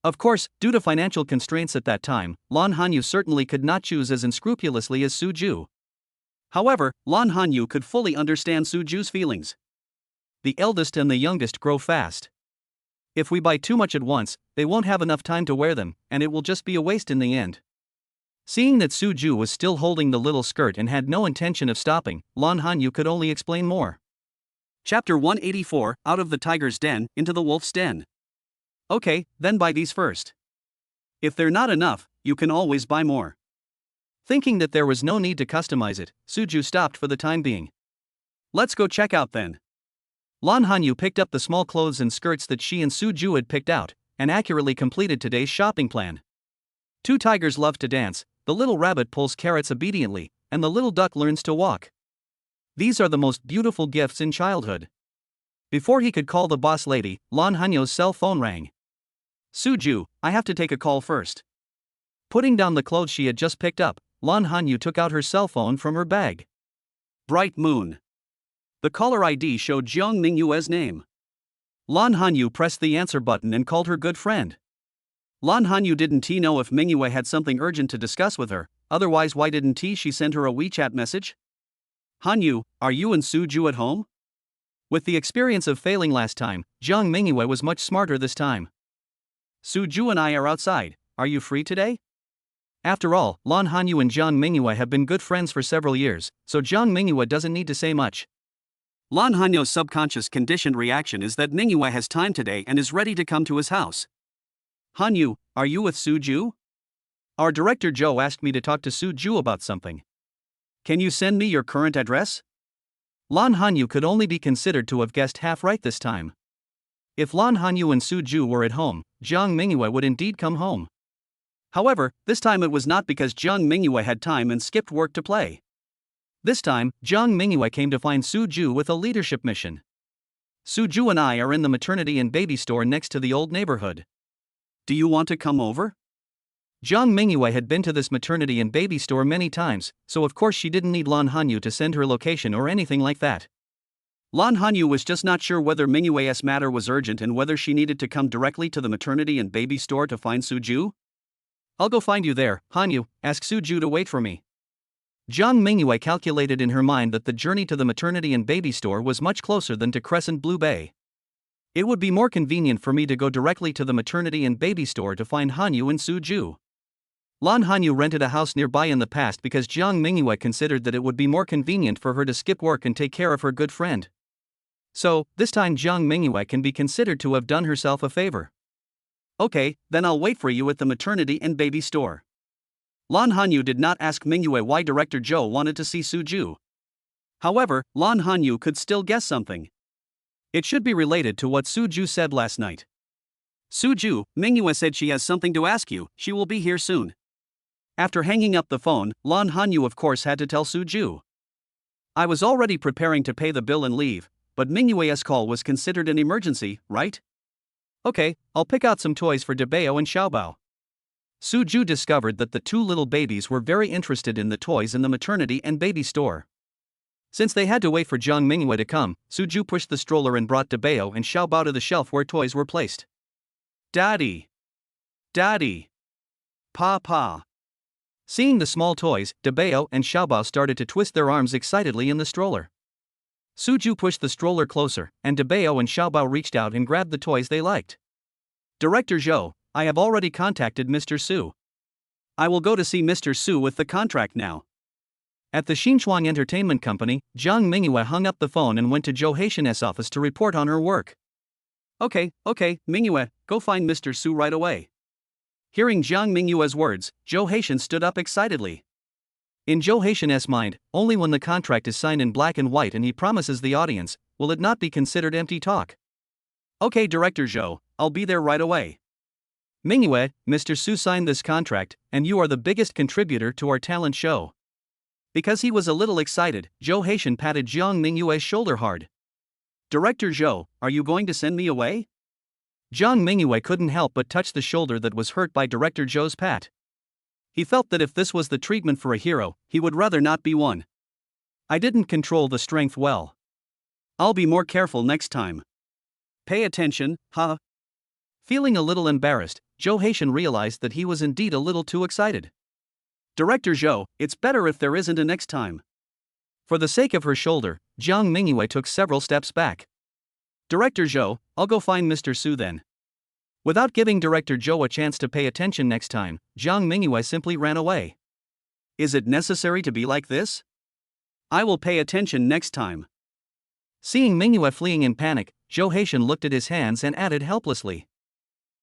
Of course, due to financial constraints at that time, Lan Hanyu certainly could not choose as unscrupulously as Suju. However, Lan Hanyu could fully understand Suju's feelings. The eldest and the youngest grow fast. If we buy too much at once, they won't have enough time to wear them, and it will just be a waste in the end. Seeing that Suju was still holding the little skirt and had no intention of stopping, Lan Hanyu could only explain more. Chapter 184, Out of the Tiger's Den, Into the Wolf's Den. Okay, then buy these first. If they're not enough, you can always buy more. Thinking that there was no need to customize it, Suju stopped for the time being. Let's go check out then. Lan Hanyu picked up the small clothes and skirts that she and Suju had picked out, and accurately completed today's shopping plan. Two tigers love to dance, the little rabbit pulls carrots obediently, and the little duck learns to walk. These are the most beautiful gifts in childhood. Before he could call the boss lady, Lan Hanyu's cell phone rang. Suju, I have to take a call first. Putting down the clothes she had just picked up, Lan Hanyu took out her cell phone from her bag. Bright Moon. The caller ID showed Jiang Mingyue's name. Lan Hanyu pressed the answer button and called her good friend. Lan Hanyu didn't know if Mingyue had something urgent to discuss with her, otherwise why didn't she send her a WeChat message? Hanyu, are you and Suju at home? With the experience of failing last time, Jiang Mingyue was much smarter this time. Suju and I are outside, are you free today? After all, Lan Hanyu and Jiang Mingyue have been good friends for several years, so Jiang Mingyue doesn't need to say much. Lan Hanyu's subconscious conditioned reaction is that Mingyue has time today and is ready to come to his house. Hanyu, are you with Suju? Our director Joe asked me to talk to Suju about something. Can you send me your current address? Lan Hanyu could only be considered to have guessed half right this time. If Lan Hanyu and Suju were at home, Jiang Mingyue would indeed come home. However, this time it was not because Jiang Mingyue had time and skipped work to play. This time, Jiang Mingyue came to find Suju with a leadership mission. Suju and I are in the maternity and baby store next to the old neighborhood. Do you want to come over? Jiang Mingyue had been to this maternity and baby store many times, so of course she didn't need Lan Hanyu to send her location or anything like that. Lan Hanyu was just not sure whether Mingyue's matter was urgent and whether she needed to come directly to the maternity and baby store to find Suju. I'll go find you there, Hanyu, ask Suju to wait for me. Jiang Mingyue calculated in her mind that the journey to the maternity and baby store was much closer than to Crescent Blue Bay. It would be more convenient for me to go directly to the maternity and baby store to find Hanyu and Suju. Lan Hanyu rented a house nearby in the past because Jiang Mingyue considered that it would be more convenient for her to skip work and take care of her good friend. So, this time Jiang Mingyue can be considered to have done herself a favor. Okay, then I'll wait for you at the maternity and baby store. Lan Hanyu did not ask Mingyue why Director Zhou wanted to see Suju. However, Lan Hanyu could still guess something. It should be related to what Suju said last night. Suju, Mingyue said she has something to ask you, she will be here soon. After hanging up the phone, Lan Hanyu of course had to tell Suju. I was already preparing to pay the bill and leave, but Mingyue's call was considered an emergency, right? Okay, I'll pick out some toys for Debao and Xiaobao. Suju discovered that the two little babies were very interested in the toys in the maternity and baby store. Since they had to wait for Jiang Mingyue to come, Suju pushed the stroller and brought Debao and Xiaobao to the shelf where toys were placed. Daddy! Daddy! Papa! Seeing the small toys, Debao and Xiaobao started to twist their arms excitedly in the stroller. Suju pushed the stroller closer, and Debao and Xiaobao reached out and grabbed the toys they liked. Director Zhou, I have already contacted Mr. Su. I will go to see Mr. Su with the contract now. At the Xinchuang Entertainment Company, Jiang Mingyue hung up the phone and went to Zhou Haitian's office to report on her work. Okay, Mingyue, go find Mr. Su right away. Hearing Jiang Mingyue's words, Zhou Haitian stood up excitedly. In Zhou Haitian's mind, only when the contract is signed in black and white and he promises the audience, will it not be considered empty talk. Okay, Director Zhou, I'll be there right away. Mingyue, Mr. Su signed this contract, and you are the biggest contributor to our talent show. Because he was a little excited, Zhou Haitian patted Jiang Mingyue's shoulder hard. Director Zhou, are you going to send me away? Jiang Mingyue couldn't help but touch the shoulder that was hurt by Director Zhou's pat. He felt that if this was the treatment for a hero, he would rather not be one. I didn't control the strength well. I'll be more careful next time. Pay attention, huh? Feeling a little embarrassed, Zhou Haitian realized that he was indeed a little too excited. Director Zhou, it's better if there isn't a next time. For the sake of her shoulder, Jiang Mingyue took several steps back. Director Zhou, I'll go find Mr. Su then. Without giving Director Zhou a chance to pay attention next time, Jiang Mingyue simply ran away. Is it necessary to be like this? I will pay attention next time. Seeing Mingyue fleeing in panic, Zhou Haitian looked at his hands and added helplessly.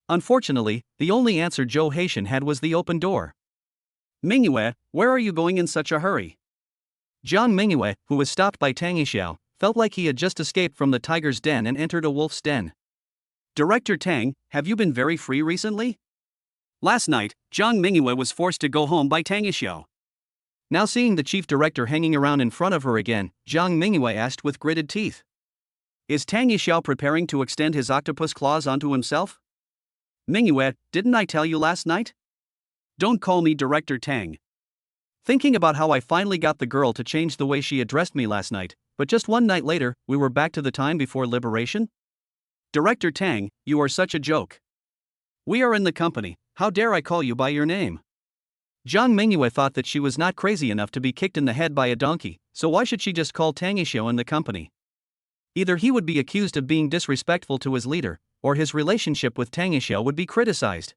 Unfortunately, the only answer Zhou Haitian had was the open door. Mingyue, where are you going in such a hurry? Jiang Mingyue, who was stopped by Tang Yixiao, felt like he had just escaped from the tiger's den and entered a wolf's den. Director Tang, have you been very free recently? Last night, Jiang Mingyue was forced to go home by Tang Yixiao. Now seeing the chief director hanging around in front of her again, Jiang Mingyue asked with gritted teeth. Is Tang Yixiao preparing to extend his octopus claws onto himself? Mingyue, didn't I tell you last night? Don't call me Director Tang. Thinking about how I finally got the girl to change the way she addressed me last night, but just one night later, we were back to the time before liberation? Director Tang, you are such a joke. We are in the company, how dare I call you by your name? Jiang Mingyue thought that she was not crazy enough to be kicked in the head by a donkey, so why should she just call Tang Yixiao in the company? Either he would be accused of being disrespectful to his leader, or his relationship with Tang Yixiao would be criticized.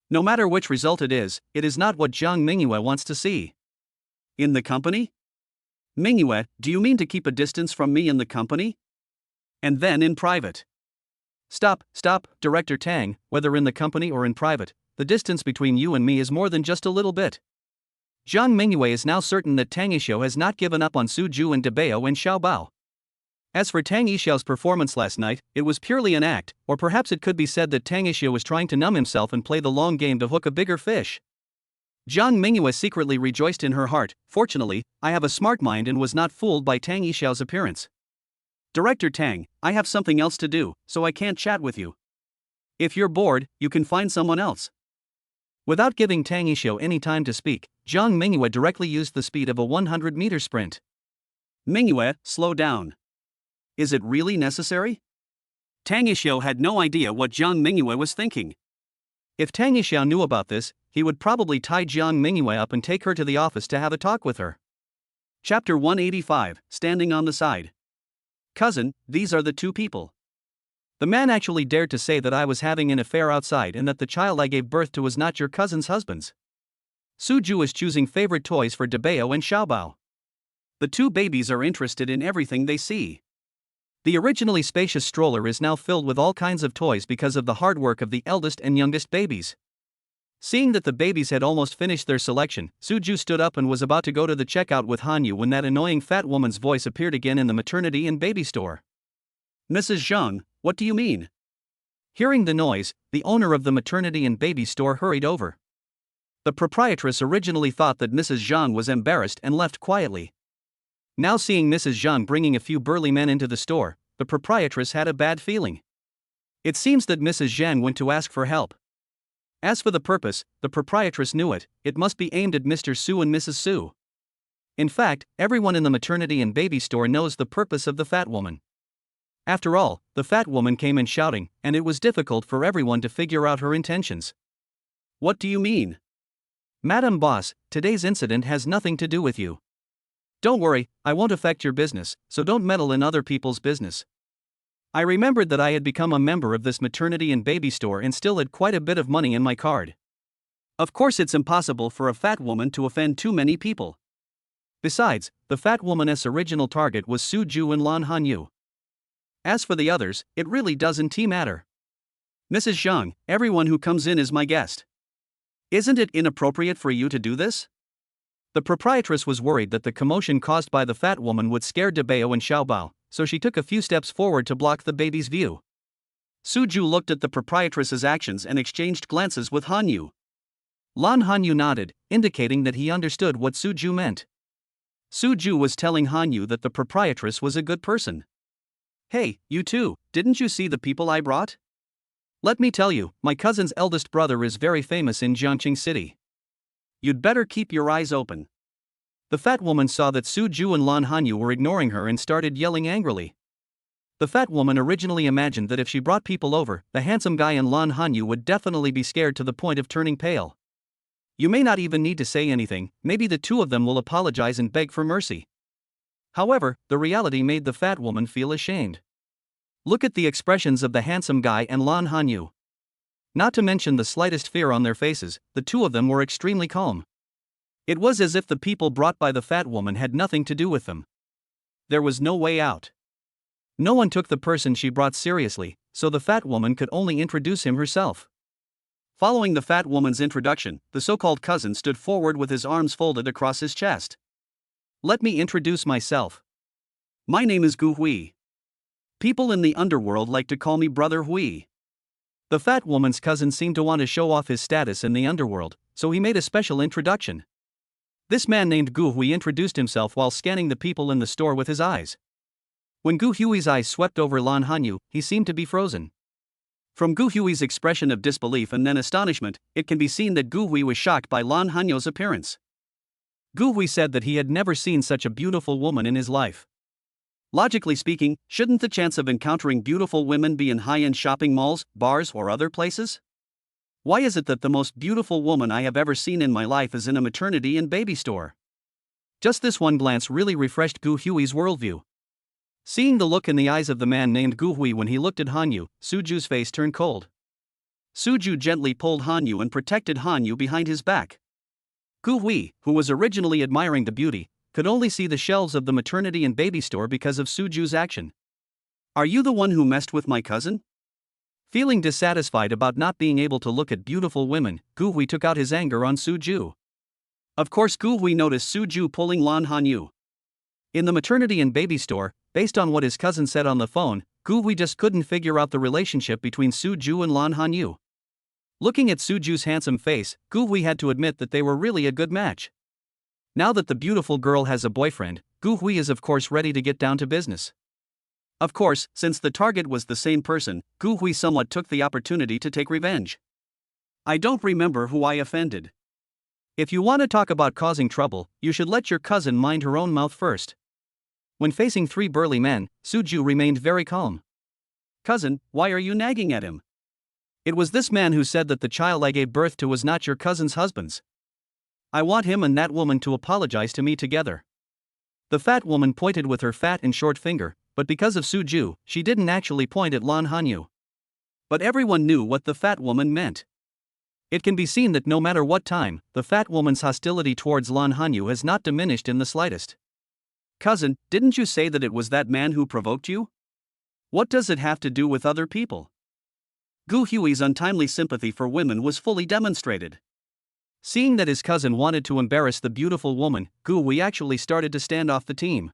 No matter which result it is not what Jiang Mingyue wants to see. In the company? Mingyue, do you mean to keep a distance from me in the company? And then in private? Stop, Director Tang, whether in the company or in private, the distance between you and me is more than just a little bit. Jiang Mingyue is now certain that Tang Yixiao has not given up on Suju and Debao and Xiaobao. As for Tang Yixiao's performance last night, it was purely an act, or perhaps it could be said that Tang Yixiao was trying to numb himself and play the long game to hook a bigger fish. Jiang Mingyue secretly rejoiced in her heart. Fortunately, I have a smart mind and was not fooled by Tang Yixiao's appearance. Director Tang, I have something else to do, so I can't chat with you. If you're bored, you can find someone else. Without giving Tang Yixiao any time to speak, Jiang Mingyue directly used the speed of a 100-meter sprint. Mingyue, slow down. Is it really necessary? Tang Yixiao had no idea what Jiang Mingyue was thinking. If Tang Yixiao knew about this, he would probably tie Jiang Mingyue up and take her to the office to have a talk with her. Chapter 185, Standing on the Side. Cousin, these are the two people. The man actually dared to say that I was having an affair outside and that the child I gave birth to was not your cousin's husband's. Suju is choosing favorite toys for Debeo and Xiaobao. The two babies are interested in everything they see. The originally spacious stroller is now filled with all kinds of toys because of the hard work of the eldest and youngest babies. Seeing that the babies had almost finished their selection, Suju stood up and was about to go to the checkout with Hanyu when that annoying fat woman's voice appeared again in the maternity and baby store. Mrs. Zhang, what do you mean? Hearing the noise, the owner of the maternity and baby store hurried over. The proprietress originally thought that Mrs. Zhang was embarrassed and left quietly. Now seeing Mrs. Zhang bringing a few burly men into the store, the proprietress had a bad feeling. It seems that Mrs. Zhang went to ask for help. As for the purpose, the proprietress knew it must be aimed at Mr. Su and Mrs. Su. In fact, everyone in the maternity and baby store knows the purpose of the fat woman. After all, the fat woman came in shouting, and it was difficult for everyone to figure out her intentions. What do you mean? Madam Boss, today's incident has nothing to do with you. Don't worry, I won't affect your business, so don't meddle in other people's business. I remembered that I had become a member of this maternity and baby store and still had quite a bit of money in my card. Of course it's impossible for a fat woman to offend too many people. Besides, the fat woman's original target was Suju and Lan Hanyu. As for the others, it really doesn't matter. Mrs. Zhang, everyone who comes in is my guest. Isn't it inappropriate for you to do this? The proprietress was worried that the commotion caused by the fat woman would scare Debeo and Xiaobao, so she took a few steps forward to block the baby's view. Suju looked at the proprietress's actions and exchanged glances with Hanyu. Lan Hanyu nodded, indicating that he understood what Suju meant. Suju was telling Hanyu that the proprietress was a good person. Hey, you two, didn't you see the people I brought? Let me tell you, my cousin's eldest brother is very famous in Jiangqing City. You'd better keep your eyes open. The fat woman saw that Suju and Lan Hanyu were ignoring her and started yelling angrily. The fat woman originally imagined that if she brought people over, the handsome guy and Lan Hanyu would definitely be scared to the point of turning pale. You may not even need to say anything, maybe the two of them will apologize and beg for mercy. However, the reality made the fat woman feel ashamed. Look at the expressions of the handsome guy and Lan Hanyu. Not to mention the slightest fear on their faces, the two of them were extremely calm. It was as if the people brought by the fat woman had nothing to do with them. There was no way out. No one took the person she brought seriously, so the fat woman could only introduce him herself. Following the fat woman's introduction, the so-called cousin stood forward with his arms folded across his chest. Let me introduce myself. My name is Gu Hui. People in the underworld like to call me Brother Hui. The fat woman's cousin seemed to want to show off his status in the underworld, so he made a special introduction. This man named Gu Hui introduced himself while scanning the people in the store with his eyes. When Gu Hui's eyes swept over Lan Hanyu, he seemed to be frozen. From Gu Hui's expression of disbelief and then astonishment, it can be seen that Gu Hui was shocked by Lan Hanyu's appearance. Gu Hui said that he had never seen such a beautiful woman in his life. Logically speaking, shouldn't the chance of encountering beautiful women be in high-end shopping malls, bars, or other places? Why is it that the most beautiful woman I have ever seen in my life is in a maternity and baby store? Just this one glance really refreshed Gu Hui's worldview. Seeing the look in the eyes of the man named Gu Hui when he looked at Hanyu, Suju's face turned cold. Suju gently pulled Hanyu and protected Hanyu behind his back. Gu Hui, who was originally admiring the beauty, could only see the shelves of the maternity and baby store because of Suju's action. Are you the one who messed with my cousin? Feeling dissatisfied about not being able to look at beautiful women, Gu Hui took out his anger on Suju. Of course Gu Hui noticed Suju pulling Lan Hanyu. In the maternity and baby store, based on what his cousin said on the phone, Gu Hui just couldn't figure out the relationship between Suju and Lan Hanyu. Looking at Suju's handsome face, Gu Hui had to admit that they were really a good match. Now that the beautiful girl has a boyfriend, Gu Hui is of course ready to get down to business. Of course, since the target was the same person, Gu Hui somewhat took the opportunity to take revenge. I don't remember who I offended. If you want to talk about causing trouble, you should let your cousin mind her own mouth first. When facing three burly men, Suju remained very calm. Cousin, why are you nagging at him? It was this man who said that the child I gave birth to was not your cousin's husband's. I want him and that woman to apologize to me together. The fat woman pointed with her fat and short finger, but because of Suju, she didn't actually point at Lan Hanyu. But everyone knew what the fat woman meant. It can be seen that no matter what time, the fat woman's hostility towards Lan Hanyu has not diminished in the slightest. Cousin, didn't you say that it was that man who provoked you? What does it have to do with other people? Gu Hui's untimely sympathy for women was fully demonstrated. Seeing that his cousin wanted to embarrass the beautiful woman, Gu Hui actually started to stand off the team.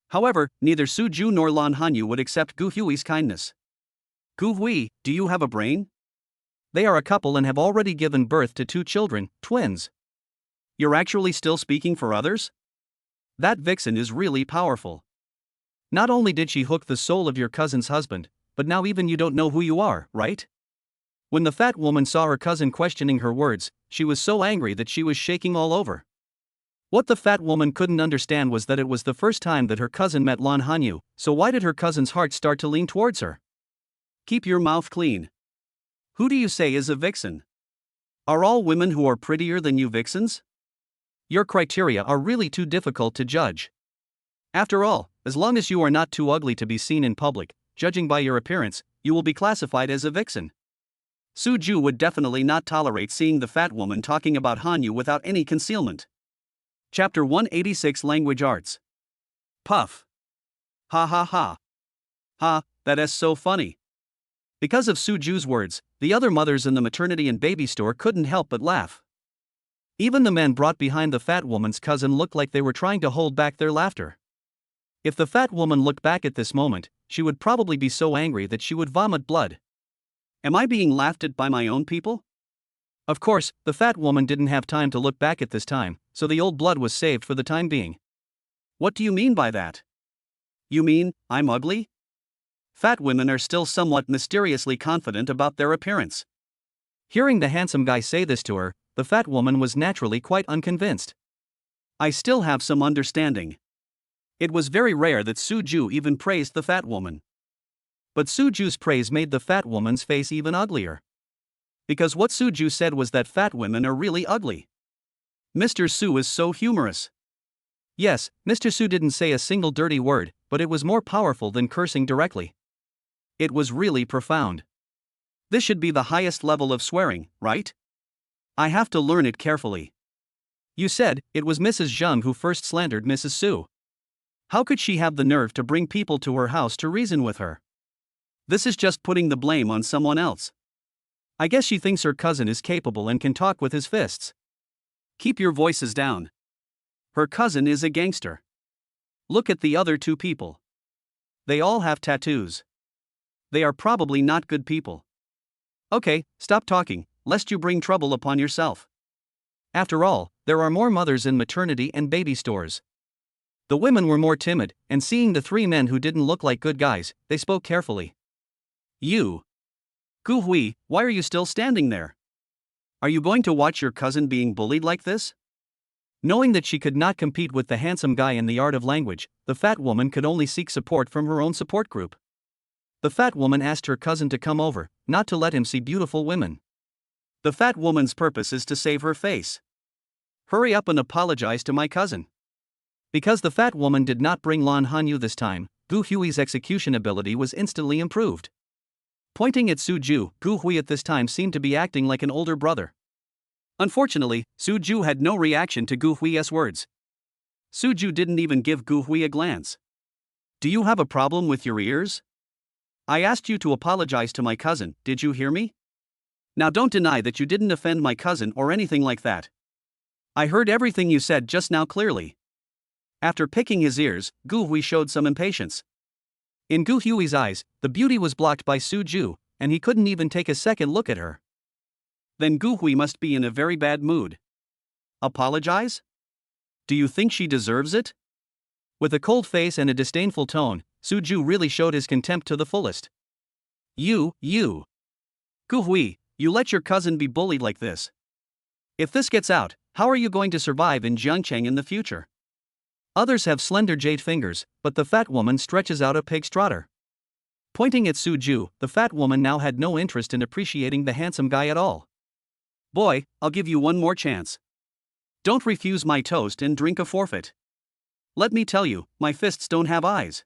However, neither Suju nor Lan Hanyu would accept Gu Hui's kindness. Gu Hui, do you have a brain? They are a couple and have already given birth to 2 children, twins. You're actually still speaking for others? That vixen is really powerful. Not only did she hook the soul of your cousin's husband, but now even you don't know who you are, right? When the fat woman saw her cousin questioning her words, she was so angry that she was shaking all over. What the fat woman couldn't understand was that it was the first time that her cousin met Lan Hanyu, so why did her cousin's heart start to lean towards her? Keep your mouth clean. Who do you say is a vixen? Are all women who are prettier than you vixens? Your criteria are really too difficult to judge. After all, as long as you are not too ugly to be seen in public, judging by your appearance, you will be classified as a vixen. Suju would definitely not tolerate seeing the fat woman talking about Hanyu without any concealment. Chapter 186 Language Arts. Puff. Ha ha ha. Ha, that is so funny. Because of Suju's words, the other mothers in the maternity and baby store couldn't help but laugh. Even the men brought behind the fat woman's cousin looked like they were trying to hold back their laughter. If the fat woman looked back at this moment, she would probably be so angry that she would vomit blood. Am I being laughed at by my own people? Of course, the fat woman didn't have time to look back at this time, so the old blood was saved for the time being. What do you mean by that? You mean, I'm ugly? Fat women are still somewhat mysteriously confident about their appearance. Hearing the handsome guy say this to her, the fat woman was naturally quite unconvinced. I still have some understanding. It was very rare that Suju even praised the fat woman. But Suju's praise made the fat woman's face even uglier. Because what Suju said was that fat women are really ugly. Mr. Su is so humorous. Yes, Mr. Su didn't say a single dirty word, but it was more powerful than cursing directly. It was really profound. This should be the highest level of swearing, right? I have to learn it carefully. You said it was Mrs. Zheng who first slandered Mrs. Su. How could she have the nerve to bring people to her house to reason with her? This is just putting the blame on someone else. I guess she thinks her cousin is capable and can talk with his fists. Keep your voices down. Her cousin is a gangster. Look at the other 2 people. They all have tattoos. They are probably not good people. Okay, stop talking, lest you bring trouble upon yourself. After all, there are more mothers in maternity and baby stores. The women were more timid, and seeing the 3 men who didn't look like good guys, they spoke carefully. You. Gu Hui, why are you still standing there? Are you going to watch your cousin being bullied like this? Knowing that she could not compete with the handsome guy in the art of language, the fat woman could only seek support from her own support group. The fat woman asked her cousin to come over, not to let him see beautiful women. The fat woman's purpose is to save her face. Hurry up and apologize to my cousin. Because the fat woman did not bring Lan Hanyu this time, Gu Hui's execution ability was instantly improved. Pointing at Suju, Gu Hui at this time seemed to be acting like an older brother. Unfortunately, Suju had no reaction to Gu Hui's words. Suju didn't even give Gu Hui a glance. Do you have a problem with your ears? I asked you to apologize to my cousin, did you hear me? Now don't deny that you didn't offend my cousin or anything like that. I heard everything you said just now clearly. After picking his ears, Gu Hui showed some impatience. In Gu Hui's eyes, the beauty was blocked by Suju, and he couldn't even take a second look at her. Then Gu Hui must be in a very bad mood. Apologize? Do you think she deserves it? With a cold face and a disdainful tone, Suju really showed his contempt to the fullest. You. Gu Hui, you let your cousin be bullied like this. If this gets out, how are you going to survive in Jiangcheng in the future? Others have slender jade fingers, but the fat woman stretches out a pig's trotter. Pointing at Suju, the fat woman now had no interest in appreciating the handsome guy at all. Boy, I'll give you one more chance. Don't refuse my toast and drink a forfeit. Let me tell you, my fists don't have eyes.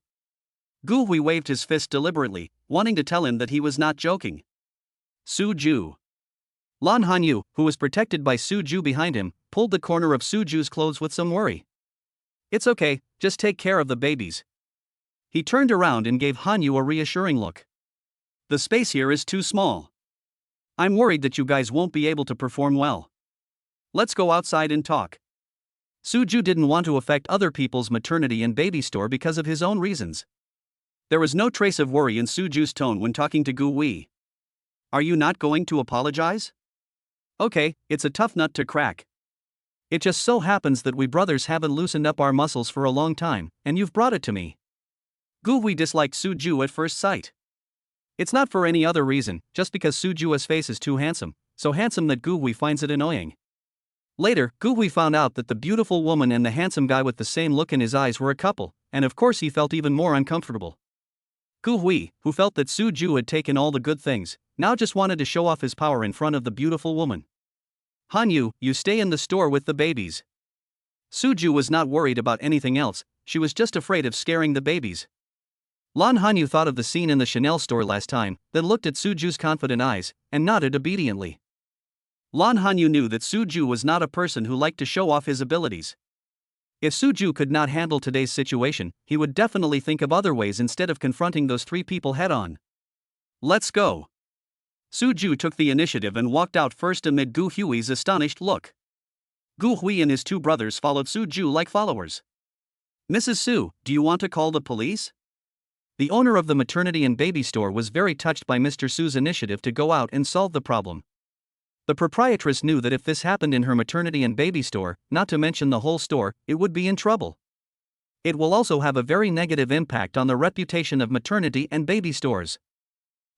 Gu Hui waved his fist deliberately, wanting to tell him that he was not joking. Su Ju. Lan Hanyu, who was protected by Su Ju behind him, pulled the corner of Su Ju's clothes with some worry. It's okay, just take care of the babies. He turned around and gave Hanyu a reassuring look. The space here is too small. I'm worried that you guys won't be able to perform well. Let's go outside and talk. Su Ju didn't want to affect other people's maternity and baby store because of his own reasons. There was no trace of worry in Su Ju's tone when talking to Gu Hui. Are you not going to apologize? Okay, it's a tough nut to crack. It just so happens that we brothers haven't loosened up our muscles for a long time, and you've brought it to me. Gu Hui disliked Su Ju at first sight. It's not for any other reason, just because Su Ju's face is too handsome, so handsome that Gu Hui finds it annoying. Later, Gu Hui found out that the beautiful woman and the handsome guy with the same look in his eyes were a couple, and of course he felt even more uncomfortable. Gu Hui, who felt that Su Ju had taken all the good things, now just wanted to show off his power in front of the beautiful woman. Hanyu, you stay in the store with the babies. Su Ju was not worried about anything else, she was just afraid of scaring the babies. Lan Hanyu thought of the scene in the Chanel store last time, then looked at Su Ju's confident eyes, and nodded obediently. Lan Hanyu knew that Su Ju was not a person who liked to show off his abilities. If Su Ju could not handle today's situation, he would definitely think of other ways instead of confronting those three people head-on. Let's go. Su Ju took the initiative and walked out first amid Gu Hui's astonished look. Gu Hui and his two brothers followed Su Ju like followers. Mrs. Su, do you want to call the police? The owner of the maternity and baby store was very touched by Mr. Su's initiative to go out and solve the problem. The proprietress knew that if this happened in her maternity and baby store, not to mention the whole store, it would be in trouble. It will also have a very negative impact on the reputation of maternity and baby stores.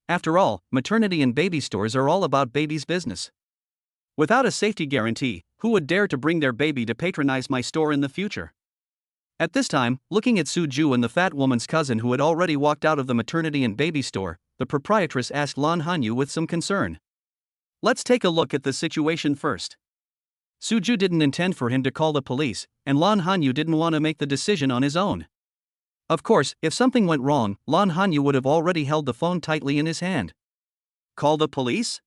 After all, maternity and baby stores are all about baby's business. Without a safety guarantee, who would dare to bring their baby to patronize my store in the future? At this time, looking at Su Ju and the fat woman's cousin who had already walked out of the maternity and baby store, the proprietress asked Lan Hanyu with some concern. Let's take a look at the situation first. Su Ju didn't intend for him to call the police, and Lan Hanyu didn't want to make the decision on his own. Of course, if something went wrong, Lan Hanyu would have already held the phone tightly in his hand. Call the police?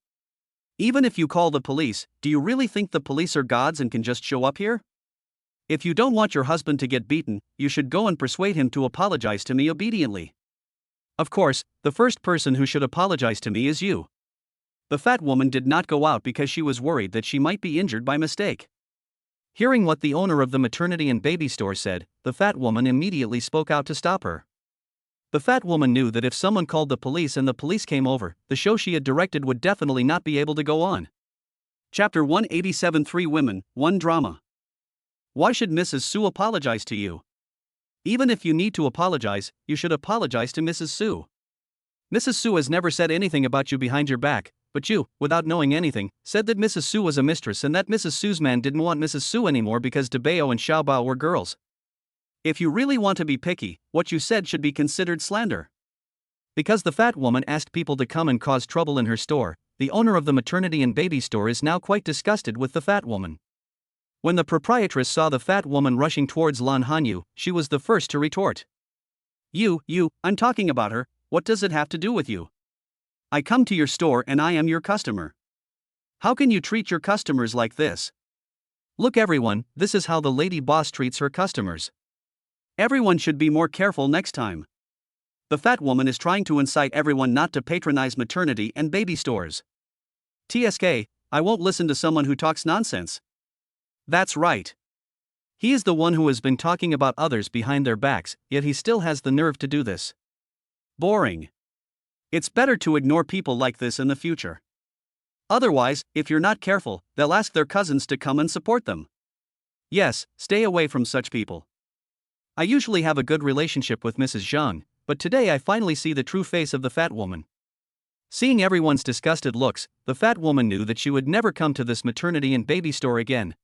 Even if you call the police, do you really think the police are gods and can just show up here? If you don't want your husband to get beaten, you should go and persuade him to apologize to me obediently. Of course, the first person who should apologize to me is you. The fat woman did not go out because she was worried that she might be injured by mistake. Hearing what the owner of the maternity and baby store said, the fat woman immediately spoke out to stop her. The fat woman knew that if someone called the police and the police came over, the show she had directed would definitely not be able to go on. Chapter 187 3 Women, 1 Drama. Why should Mrs. Su apologize to you? Even if you need to apologize, you should apologize to Mrs. Su. Mrs. Su has never said anything about you behind your back, but you, without knowing anything, said that Mrs. Su was a mistress and that Mrs. Su's man didn't want Mrs. Su anymore because Debao and Xiaobao were girls. If you really want to be picky, what you said should be considered slander. Because the fat woman asked people to come and cause trouble in her store, the owner of the maternity and baby store is now quite disgusted with the fat woman. When the proprietress saw the fat woman rushing towards Lan Hanyu, she was the first to retort. I'm talking about her, what does it have to do with you? I come to your store and I am your customer. How can you treat your customers like this? Look everyone, this is how the lady boss treats her customers. Everyone should be more careful next time. The fat woman is trying to incite everyone not to patronize maternity and baby stores. TSK, I won't listen to someone who talks nonsense. That's right. He is the one who has been talking about others behind their backs, yet he still has the nerve to do this. Boring. It's better to ignore people like this in the future. Otherwise, if you're not careful, they'll ask their cousins to come and support them. Yes, stay away from such people. I usually have a good relationship with Mrs. Zhang, but today I finally see the true face of the fat woman. Seeing everyone's disgusted looks, the fat woman knew that she would never come to this maternity and baby store again.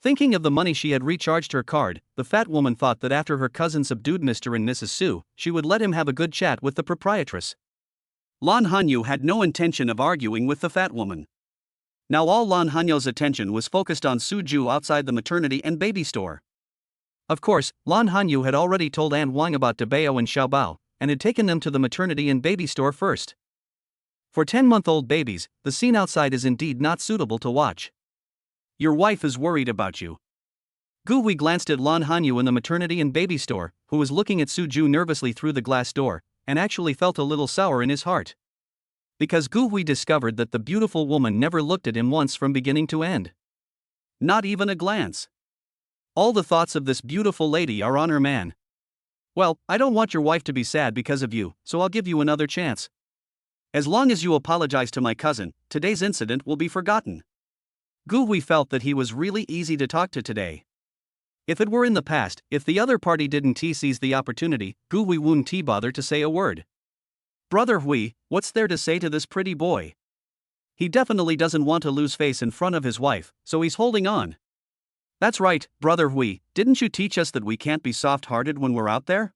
Thinking of the money she had recharged her card, the fat woman thought that after her cousin subdued Mr. and Mrs. Su, she would let him have a good chat with the proprietress. Lan Hanyu had no intention of arguing with the fat woman. Now all Lan Hanyu's attention was focused on Su Ju outside the maternity and baby store. Of course, Lan Hanyu had already told An Wang about Debao and Xiaobao, and had taken them to the maternity and baby store first. For 10-month-old babies, the scene outside is indeed not suitable to watch. Your wife is worried about you. Gu-hui glanced at Lan Hanyu in the maternity and baby store, who was looking at Su-ju nervously through the glass door, and actually felt a little sour in his heart. Because Gu-hui discovered that the beautiful woman never looked at him once from beginning to end. Not even a glance. All the thoughts of this beautiful lady are on her man. Well, I don't want your wife to be sad because of you, so I'll give you another chance. As long as you apologize to my cousin, today's incident will be forgotten. Gu-hui felt that he was really easy to talk to today. If it were in the past, if the other party didn't seize the opportunity, Gu-hui wouldn't bother to say a word. Brother Hui, what's there to say to this pretty boy? He definitely doesn't want to lose face in front of his wife, so he's holding on. That's right, Brother Hui, didn't you teach us that we can't be soft-hearted when we're out there?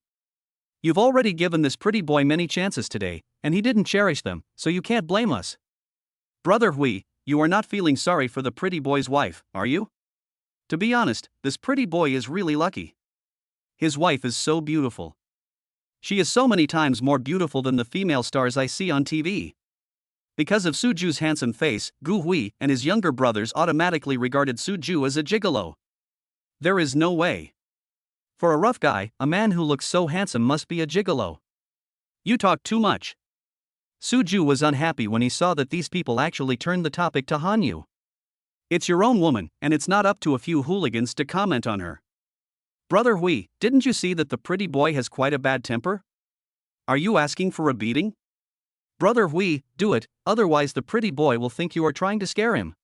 You've already given this pretty boy many chances today, and he didn't cherish them, so you can't blame us. Brother Hui, you are not feeling sorry for the pretty boy's wife, are you? To be honest, this pretty boy is really lucky. His wife is so beautiful. She is so many times more beautiful than the female stars I see on TV. Because of Su-ju's handsome face, Gu-hui and his younger brothers automatically regarded Su-ju as a gigolo. There is no way. For a rough guy, a man who looks so handsome must be a gigolo. You talk too much. Su-ju was unhappy when he saw that these people actually turned the topic to Hanyu. It's your own woman, and it's not up to a few hooligans to comment on her. Brother Hui, didn't you see that the pretty boy has quite a bad temper? Are you asking for a beating? Brother Hui, do it, otherwise the pretty boy will think you are trying to scare him.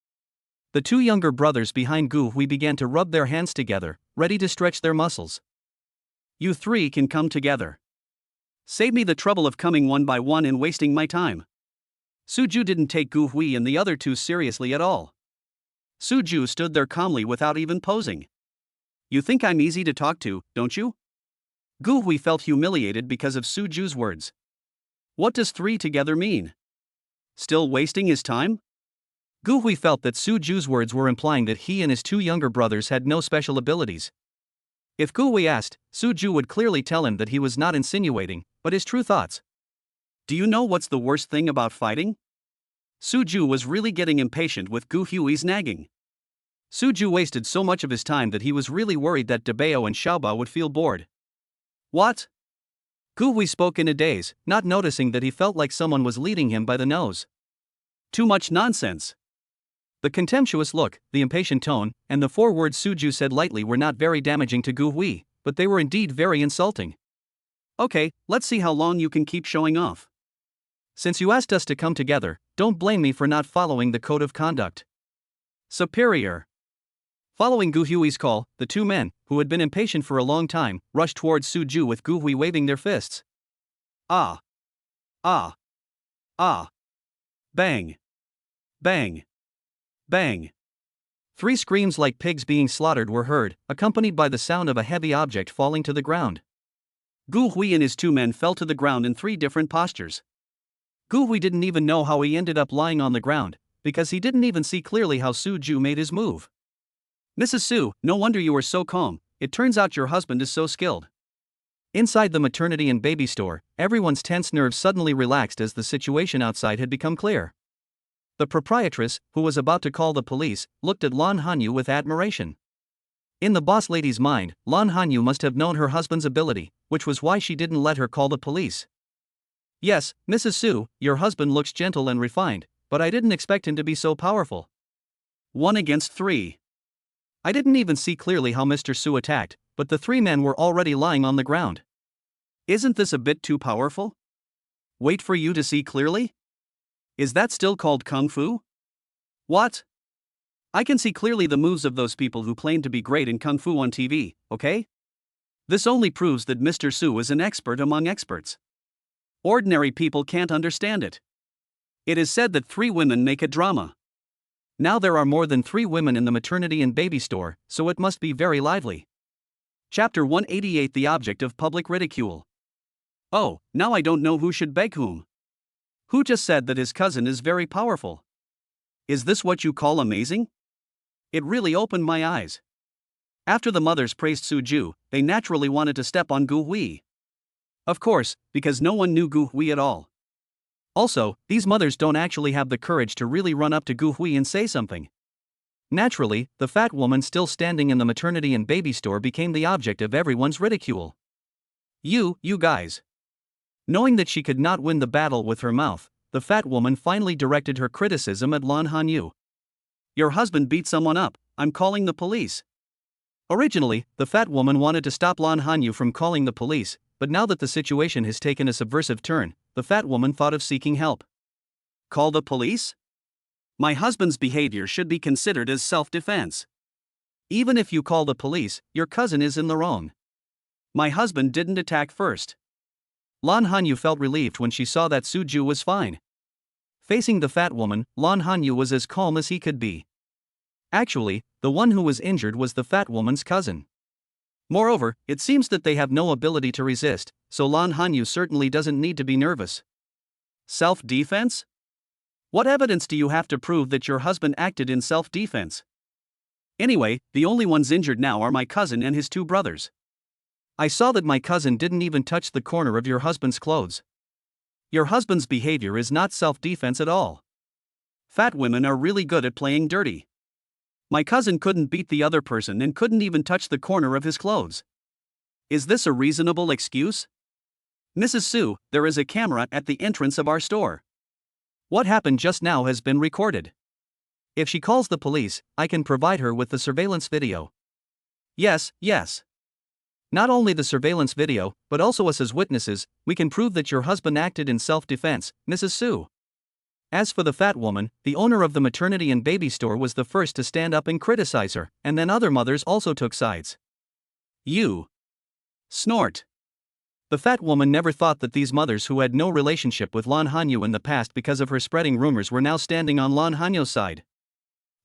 The two younger brothers behind Gu-hui began to rub their hands together, ready to stretch their muscles. You three can come together. Save me the trouble of coming one by one and wasting my time. Su-ju didn't take Gu-hui and the other two seriously at all. Su-ju stood there calmly without even posing. You think I'm easy to talk to, don't you? Gu-hui felt humiliated because of Su-ju's words. What does three together mean? Still wasting his time? Gu-hui felt that Su-ju's words were implying that he and his two younger brothers had no special abilities. If Gu-hui asked, Su-ju would clearly tell him that he was not insinuating, but his true thoughts. Do you know what's the worst thing about fighting? Su-ju was really getting impatient with Gu-hui's nagging. Su-ju wasted so much of his time that he was really worried that Dabao and Xiaoba would feel bored. What? Gu-hui spoke in a daze, not noticing that he felt like someone was leading him by the nose. Too much nonsense. The contemptuous look, the impatient tone, and the 4 words Su-ju said lightly were not very damaging to Gu-hui, but they were indeed very insulting. Okay, let's see how long you can keep showing off. Since you asked us to come together, don't blame me for not following the code of conduct. Superior. Following Gu-hui's call, the two men, who had been impatient for a long time, rushed towards Su-ju with Gu-hui waving their fists. Ah. Ah. Ah. Bang. Bang. Bang. 3 screams like pigs being slaughtered were heard, accompanied by the sound of a heavy object falling to the ground. Gu-hui and his 2 men fell to the ground in 3 different postures. Gu-hui didn't even know how he ended up lying on the ground, because he didn't even see clearly how Su-ju made his move. Mrs. Su, no wonder you are so calm, it turns out your husband is so skilled. Inside the maternity and baby store, everyone's tense nerves suddenly relaxed as the situation outside had become clear. The proprietress, who was about to call the police, looked at Lan Hanyu with admiration. In the boss lady's mind, Lan Hanyu must have known her husband's ability, which was why she didn't let her call the police. Yes, Mrs. Su, your husband looks gentle and refined, but I didn't expect him to be so powerful. 1 against 3. I didn't even see clearly how Mr. Su attacked, but the 3 men were already lying on the ground. Isn't this a bit too powerful? Wait for you to see clearly? Is that still called Kung Fu? What? I can see clearly the moves of those people who claim to be great in Kung Fu on TV, okay? This only proves that Mr. Su is an expert among experts. Ordinary people can't understand it. It is said that 3 women make a drama. Now there are more than 3 women in the maternity and baby store, so it must be very lively. Chapter 188 The Object of Public Ridicule. Oh, now I don't know who should beg whom. Who just said that his cousin is very powerful? Is this what you call amazing? It really opened my eyes. After the mothers praised Su-ju, they naturally wanted to step on Gu-hui. Of course, because no one knew Gu Hui at all. Also, these mothers don't actually have the courage to really run up to Gu Hui and say something. Naturally, the fat woman still standing in the maternity and baby store became the object of everyone's ridicule. You guys. Knowing that she could not win the battle with her mouth, the fat woman finally directed her criticism at Lan Hanyu. Your husband beat someone up, I'm calling the police. Originally, the fat woman wanted to stop Lan Hanyu from calling the police, but now that the situation has taken a subversive turn, the fat woman thought of seeking help. Call the police? My husband's behavior should be considered as self-defense. Even if you call the police, your cousin is in the wrong. My husband didn't attack first. Lan Hanyu felt relieved when she saw that Suju was fine. Facing the fat woman, Lan Hanyu was as calm as he could be. Actually, the one who was injured was the fat woman's cousin. Moreover, it seems that they have no ability to resist, so Lan Hanyu certainly doesn't need to be nervous. Self-defense? What evidence do you have to prove that your husband acted in self-defense? Anyway, the only ones injured now are my cousin and his two brothers. I saw that my cousin didn't even touch the corner of your husband's clothes. Your husband's behavior is not self-defense at all. Fat women are really good at playing dirty. My cousin couldn't beat the other person and couldn't even touch the corner of his clothes. Is this a reasonable excuse? Mrs. Su, there is a camera at the entrance of our store. What happened just now has been recorded. If she calls the police, I can provide her with the surveillance video. Yes. Not only the surveillance video, but also us as witnesses, we can prove that your husband acted in self-defense, Mrs. Su. As for the fat woman, the owner of the maternity and baby store was the first to stand up and criticize her, and then other mothers also took sides. You. Snort. The fat woman never thought that these mothers who had no relationship with Lan Hanyu in the past because of her spreading rumors were now standing on Lan Hanyu's side.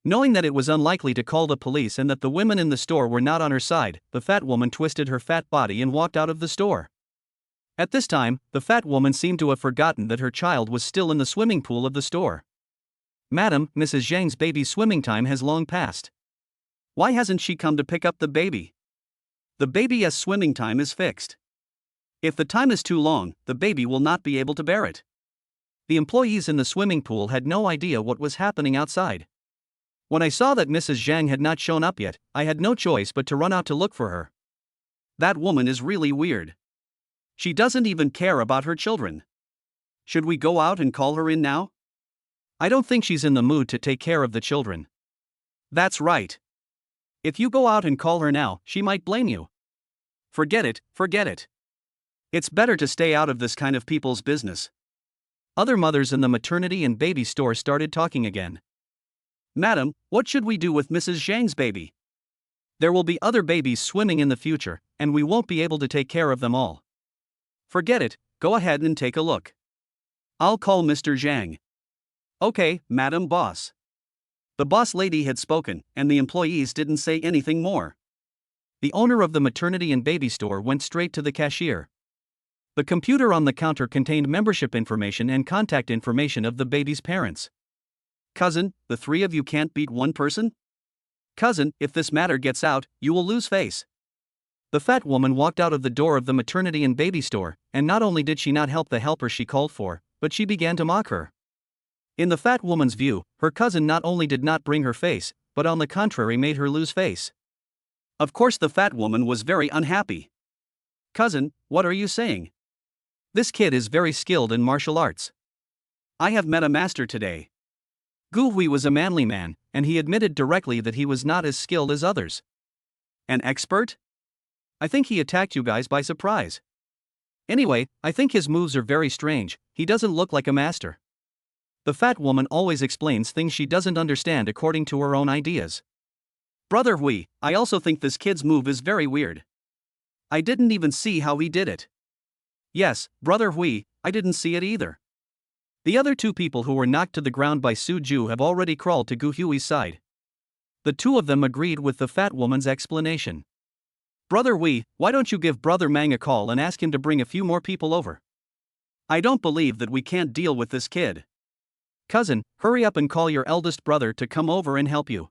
Knowing that it was unlikely to call the police and that the women in the store were not on her side, the fat woman twisted her fat body and walked out of the store. At this time, the fat woman seemed to have forgotten that her child was still in the swimming pool of the store. Madam, Mrs. Zhang's baby's swimming time has long passed. Why hasn't she come to pick up the baby? The baby's swimming time is fixed. If the time is too long, the baby will not be able to bear it. The employees in the swimming pool had no idea what was happening outside. When I saw that Mrs. Zhang had not shown up yet, I had no choice but to run out to look for her. That woman is really weird. She doesn't even care about her children. Should we go out and call her in now? I don't think she's in the mood to take care of the children. That's right. If you go out and call her now, she might blame you. Forget it. It's better to stay out of this kind of people's business. Other mothers in the maternity and baby store started talking again. Madam, what should we do with Mrs. Zhang's baby? There will be other babies swimming in the future, and we won't be able to take care of them all. Forget it, go ahead and take a look. I'll call Mr. Zhang. Okay, Madam Boss. The boss lady had spoken, and the employees didn't say anything more. The owner of the maternity and baby store went straight to the cashier. The computer on the counter contained membership information and contact information of the baby's parents. Cousin, the three of you can't beat one person? Cousin, if this matter gets out, you will lose face. The fat woman walked out of the door of the maternity and baby store, and not only did she not help the helper she called for, but she began to mock her. In the fat woman's view, her cousin not only did not bring her face, but on the contrary made her lose face. Of course the fat woman was very unhappy. Cousin, what are you saying? This kid is very skilled in martial arts. I have met a master today. Gu Hui was a manly man, and he admitted directly that he was not as skilled as others. An expert? I think he attacked you guys by surprise. Anyway, I think his moves are very strange, he doesn't look like a master. The fat woman always explains things she doesn't understand according to her own ideas. Brother Hui, I also think this kid's move is very weird. I didn't even see how he did it. Yes, Brother Hui, I didn't see it either. The other two people who were knocked to the ground by Su Ju have already crawled to Gu Hui's side. The two of them agreed with the fat woman's explanation. Brother Hui, why don't you give Brother Mang a call and ask him to bring a few more people over? I don't believe that we can't deal with this kid. Cousin, hurry up and call your eldest brother to come over and help you.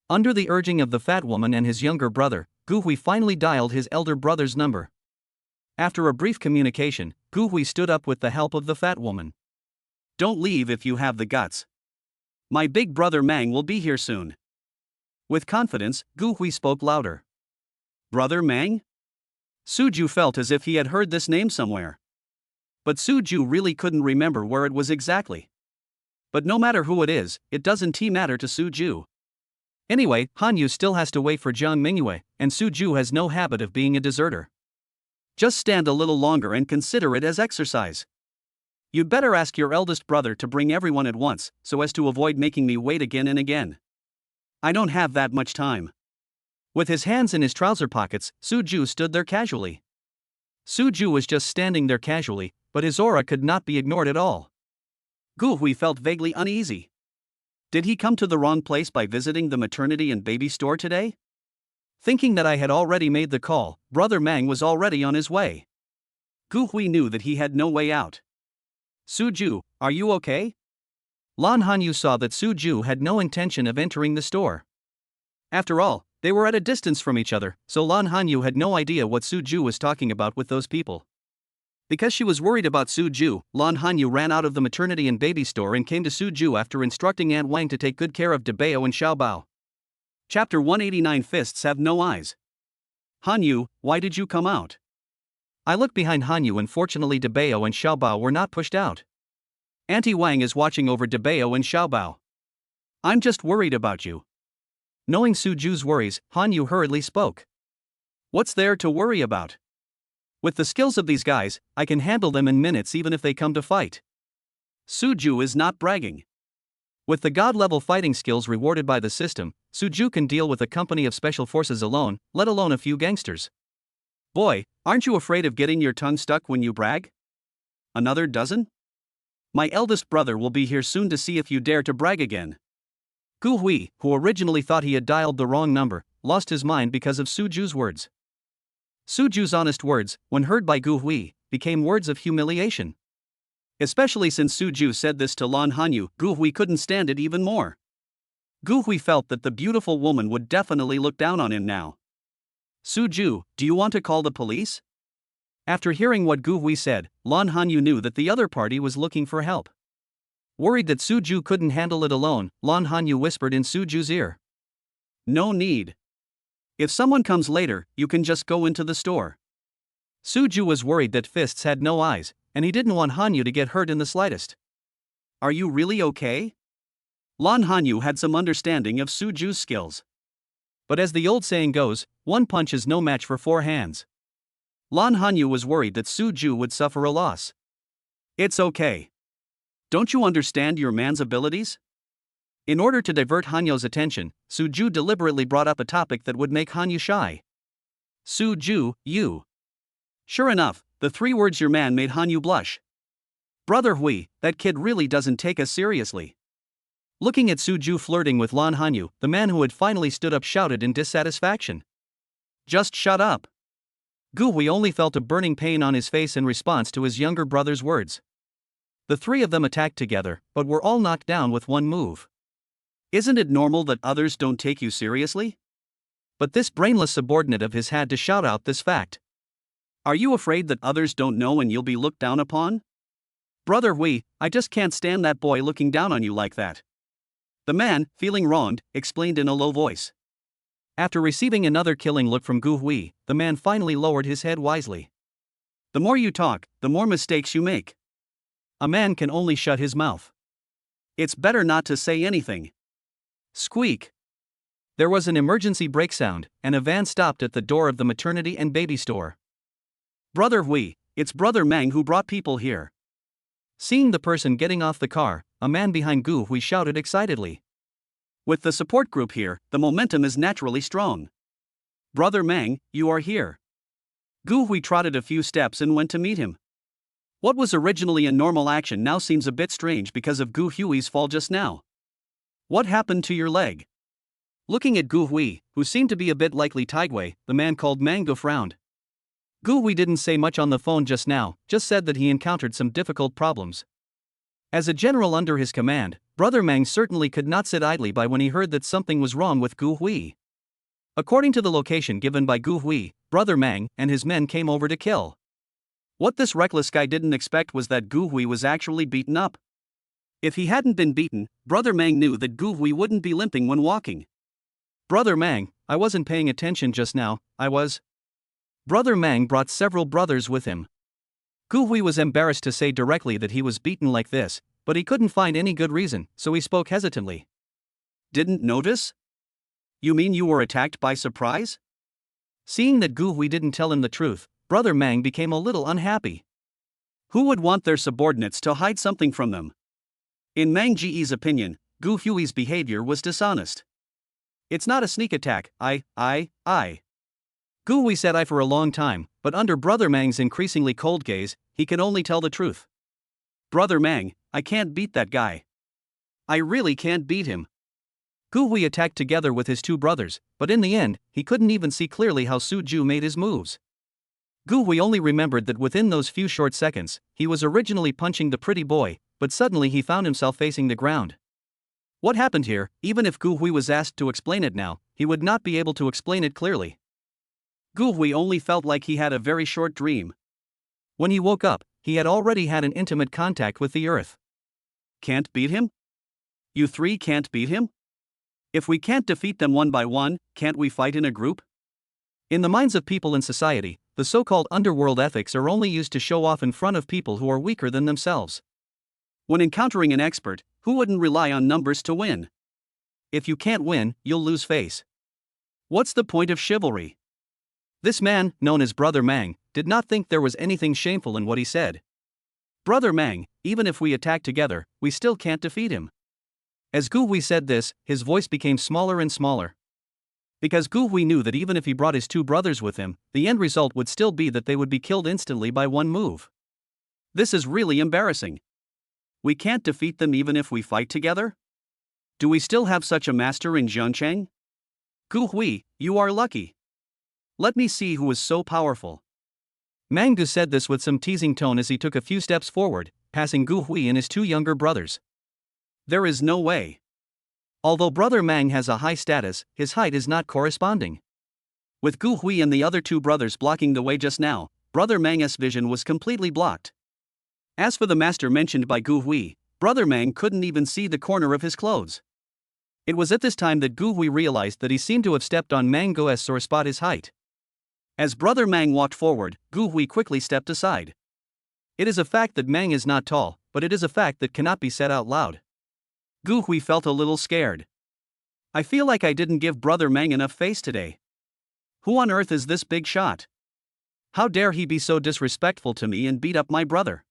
Under the urging of the fat woman and his younger brother, Gu Hui finally dialed his elder brother's number. After a brief communication, Gu Hui stood up with the help of the fat woman. Don't leave if you have the guts. My big brother Mang will be here soon. With confidence, Gu Hui spoke louder. Brother Mang? Suju felt as if he had heard this name somewhere. But Suju really couldn't remember where it was exactly. But no matter who it is, it doesn't matter to Suju. Anyway, Hanyu still has to wait for Jiang Mingyue, and Suju has no habit of being a deserter. Just stand a little longer and consider it as exercise. You'd better ask your eldest brother to bring everyone at once, so as to avoid making me wait again and again. I don't have that much time. With his hands in his trouser pockets, Suju stood there casually. Suju was just standing there casually, but his aura could not be ignored at all. Gu Hui felt vaguely uneasy. Did he come to the wrong place by visiting the maternity and baby store today? Thinking that I had already made the call, Brother Mang was already on his way. Gu Hui knew that he had no way out. Suju, are you okay? Lan Hanyu saw that Suju had no intention of entering the store. After all, they were at a distance from each other, so Lan Hanyu had no idea what Suju was talking about with those people. Because she was worried about Suju, Lan Hanyu ran out of the maternity and baby store and came to Suju after instructing Aunt Wang to take good care of Debao and Xiaobao. Chapter 189 Fists Have No Eyes. Hanyu, why did you come out? I looked behind Hanyu and fortunately Debao and Xiaobao were not pushed out. Auntie Wang is watching over Debao and Xiaobao. I'm just worried about you. Knowing Suju's worries, Hanyu hurriedly spoke. What's there to worry about? With the skills of these guys, I can handle them in minutes even if they come to fight. Suju is not bragging. With the god-level fighting skills rewarded by the system, Suju can deal with a company of special forces alone, let alone a few gangsters. Boy, aren't you afraid of getting your tongue stuck when you brag? Another dozen? My eldest brother will be here soon to see if you dare to brag again. Gu Hui, who originally thought he had dialed the wrong number, lost his mind because of Suju's words. Suju's honest words, when heard by Gu Hui, became words of humiliation. Especially since Suju said this to Lan Hanyu, Gu Hui couldn't stand it even more. Gu Hui felt that the beautiful woman would definitely look down on him now. Suju, do you want to call the police? After hearing what Gu Hui said, Lan Hanyu knew that the other party was looking for help. Worried that Suju couldn't handle it alone, Lan Hanyu whispered in Suju's ear. No need. If someone comes later, you can just go into the store. Suju was worried that Fists had no eyes, and he didn't want Hanyu to get hurt in the slightest. Are you really okay? Lan Hanyu had some understanding of Suju's skills. But as the old saying goes, one punch is no match for four hands. Lan Hanyu was worried that Suju would suffer a loss. It's okay. Don't you understand your man's abilities? In order to divert Hanyu's attention, Suju deliberately brought up a topic that would make Hanyu shy. Suju, you. Sure enough, the 3 words your man made Hanyu blush. Brother Hui, that kid really doesn't take us seriously. Looking at Suju flirting with Lan Hanyu, the man who had finally stood up shouted in dissatisfaction. Just shut up. Gu Hui only felt a burning pain on his face in response to his younger brother's words. The 3 of them attacked together, but were all knocked down with one move. Isn't it normal that others don't take you seriously? But this brainless subordinate of his had to shout out this fact. Are you afraid that others don't know and you'll be looked down upon? Brother Hui, I just can't stand that boy looking down on you like that. The man, feeling wronged, explained in a low voice. After receiving another killing look from Gu Hui, the man finally lowered his head wisely. The more you talk, the more mistakes you make. A man can only shut his mouth. It's better not to say anything. Squeak. There was an emergency brake sound, and a van stopped at the door of the maternity and baby store. Brother Hui, it's Brother Mang who brought people here. Seeing the person getting off the car, a man behind Gu Hui shouted excitedly. With the support group here, the momentum is naturally strong. Brother Mang, you are here. Gu Hui trotted a few steps and went to meet him. What was originally a normal action now seems a bit strange because of Gu Hui's fall just now. What happened to your leg? Looking at Gu Hui, who seemed to be a bit like Li Taigui, the man called Mango frowned. Gu Hui didn't say much on the phone just now, just said that he encountered some difficult problems. As a general under his command, Brother Mang certainly could not sit idly by when he heard that something was wrong with Gu Hui. According to the location given by Gu Hui, Brother Mang and his men came over to kill. What this reckless guy didn't expect was that Gu Hui was actually beaten up. If he hadn't been beaten, Brother Mang knew that Gu Hui wouldn't be limping when walking. Brother Mang, I wasn't paying attention just now, I was. Brother Mang brought several brothers with him. Gu Hui was embarrassed to say directly that he was beaten like this, but he couldn't find any good reason, so he spoke hesitantly. Didn't notice? You mean you were attacked by surprise? Seeing that Gu Hui didn't tell him the truth, Brother Mang became a little unhappy. Who would want their subordinates to hide something from them? In Mang Ji's opinion, Gu Hui's behavior was dishonest. It's not a sneak attack, I. Gu Hui said I for a long time, but under Brother Mang's increasingly cold gaze, he could only tell the truth. Brother Mang, I can't beat that guy. I really can't beat him. Gu Hui attacked together with his two brothers, but in the end, he couldn't even see clearly how Su Ju made his moves. Gu Hui only remembered that within those few short seconds, he was originally punching the pretty boy, but suddenly he found himself facing the ground. What happened here? Even if Gu Hui was asked to explain it now, he would not be able to explain it clearly. Gu Hui only felt like he had a very short dream. When he woke up, he had already had an intimate contact with the earth. Can't beat him? You three can't beat him? If we can't defeat them one by one, can't we fight in a group? In the minds of people in society, the so-called underworld ethics are only used to show off in front of people who are weaker than themselves. When encountering an expert, who wouldn't rely on numbers to win? If you can't win, you'll lose face. What's the point of chivalry? This man, known as Brother Mang, did not think there was anything shameful in what he said. Brother Mang, even if we attack together, we still can't defeat him. As Gu Hui said this, his voice became smaller and smaller. Because Gu Hui knew that even if he brought his two brothers with him, the end result would still be that they would be killed instantly by one move. This is really embarrassing. We can't defeat them even if we fight together? Do we still have such a master in Zhongcheng? Gu Hui, you are lucky. Let me see who is so powerful. Mang Du said this with some teasing tone as he took a few steps forward, passing Gu Hui and his two younger brothers. There is no way. Although Brother Mang has a high status, his height is not corresponding. With Gu Hui and the other two brothers blocking the way just now, Brother Mang's vision was completely blocked. As for the master mentioned by Gu Hui, Brother Mang couldn't even see the corner of his clothes. It was at this time that Gu Hui realized that he seemed to have stepped on Mang Go's sore spot his height. As Brother Mang walked forward, Gu Hui quickly stepped aside. It is a fact that Mang is not tall, but it is a fact that cannot be said out loud. Gu Hui felt a little scared. I feel like I didn't give Brother Mang enough face today. Who on earth is this big shot? How dare he be so disrespectful to me and beat up my brother?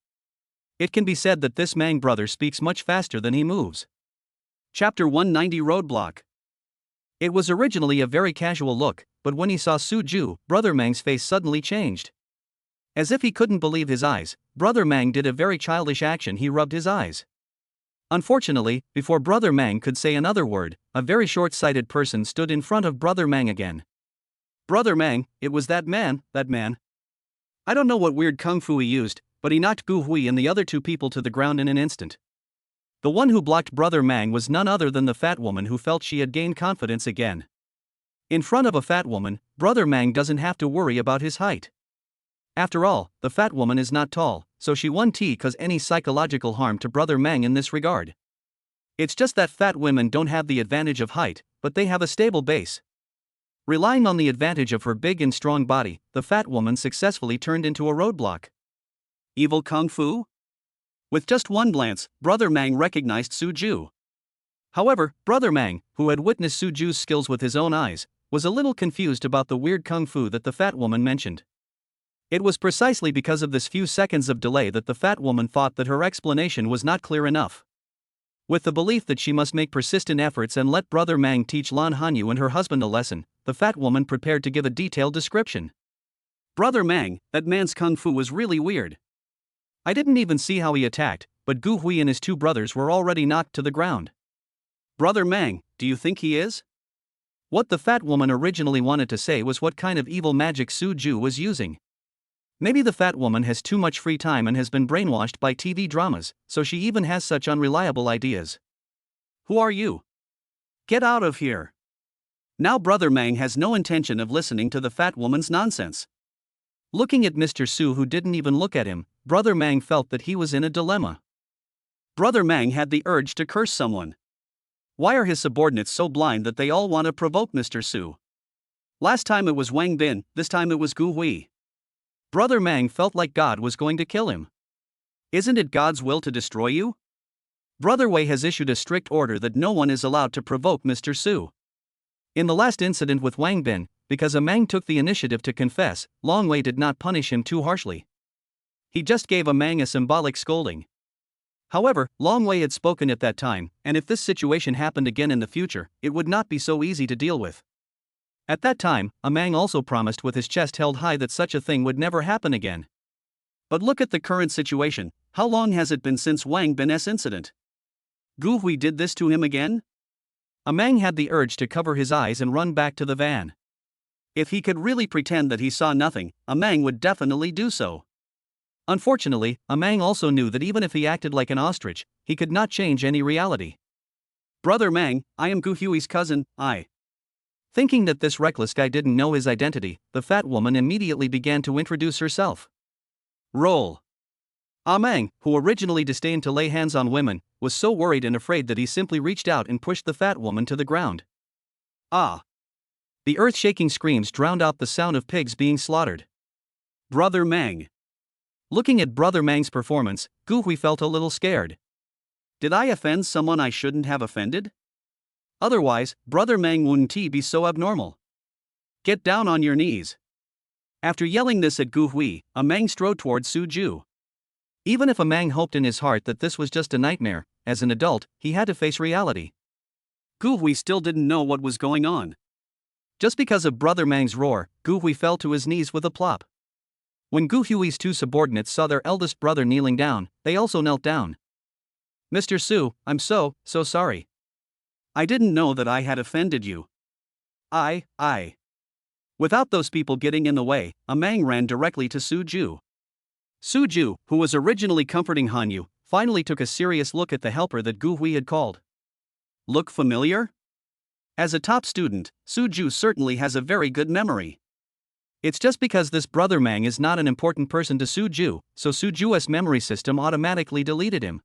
It can be said that this Mang brother speaks much faster than he moves. Chapter 190 Roadblock. It was originally a very casual look, but when he saw Su Ju, Brother Mang's face suddenly changed. As if he couldn't believe his eyes, Brother Mang did a very childish action. He rubbed his eyes. Unfortunately, before Brother Mang could say another word, a very short-sighted person stood in front of Brother Mang again. Brother Mang, it was that man. I don't know what weird kung fu he used, but he knocked Gu Hui and the other two people to the ground in an instant. The one who blocked Brother Mang was none other than the fat woman who felt she had gained confidence again. In front of a fat woman, Brother Mang doesn't have to worry about his height. After all, the fat woman is not tall, so she won't cause any psychological harm to Brother Mang in this regard. It's just that fat women don't have the advantage of height, but they have a stable base. Relying on the advantage of her big and strong body, the fat woman successfully turned into a roadblock. Evil kung fu? With just one glance, Brother Mang recognized Su Ju. However, Brother Mang, who had witnessed Su Ju's skills with his own eyes, was a little confused about the weird kung fu that the fat woman mentioned. It was precisely because of this few seconds of delay that the fat woman thought that her explanation was not clear enough. With the belief that she must make persistent efforts and let Brother Mang teach Lan Hanyu and her husband a lesson, the fat woman prepared to give a detailed description. Brother Mang, that man's kung fu was really weird. I didn't even see how he attacked, but Gu Hui and his two brothers were already knocked to the ground. Brother Mang, do you think he is? What the fat woman originally wanted to say was what kind of evil magic Su Ju was using. Maybe the fat woman has too much free time and has been brainwashed by TV dramas, so she even has such unreliable ideas. Who are you? Get out of here. Now Brother Mang has no intention of listening to the fat woman's nonsense. Looking at Mr. Su, who didn't even look at him, Brother Mang felt that he was in a dilemma. Brother Mang had the urge to curse someone. Why are his subordinates so blind that they all want to provoke Mr. Su? Last time it was Wang Bin, this time it was Gu Hui. Brother Mang felt like God was going to kill him. Isn't it God's will to destroy you? Brother Wei has issued a strict order that no one is allowed to provoke Mr. Su. In the last incident with Wang Bin, because a Mang took the initiative to confess, Long Wei did not punish him too harshly. He just gave a Mang a symbolic scolding. However, Long Wei had spoken at that time, and if this situation happened again in the future, it would not be so easy to deal with. At that time, a Mang also promised with his chest held high that such a thing would never happen again. But look at the current situation. How long has it been since Wang Bin's incident? Gu Hui did this to him again? A Mang had the urge to cover his eyes and run back to the van. If he could really pretend that he saw nothing, a Mang would definitely do so. Unfortunately, a Mang also knew that even if he acted like an ostrich, he could not change any reality. Brother Mang, I am Gu Hui's cousin, I. Thinking that this reckless guy didn't know his identity, the fat woman immediately began to introduce herself. Roll. Ah Mang, who originally disdained to lay hands on women, was so worried and afraid that he simply reached out and pushed the fat woman to the ground. Ah. The earth-shaking screams drowned out the sound of pigs being slaughtered. Brother Mang. Looking at Brother Mang's performance, Gu Hui felt a little scared. Did I offend someone I shouldn't have offended? Otherwise, Brother Mang wouldn't be so abnormal. Get down on your knees. After yelling this at Gu Hui, a Mang strode towards Su Ju. Even if a Mang hoped in his heart that this was just a nightmare, as an adult, he had to face reality. Gu Hui still didn't know what was going on. Just because of Brother Mang's roar, Gu Hui fell to his knees with a plop. When Gu Hui's two subordinates saw their eldest brother kneeling down, they also knelt down. Mr. Su, I'm so sorry. I didn't know that I had offended you. I. Without those people getting in the way, a Mang ran directly to Su Ju. Su Ju, who was originally comforting Han Yu, finally took a serious look at the helper that Gu Hui had called. Look familiar? As a top student, Su Ju certainly has a very good memory. It's just because this Brother Mang is not an important person to Su Ju, so Su Ju's memory system automatically deleted him.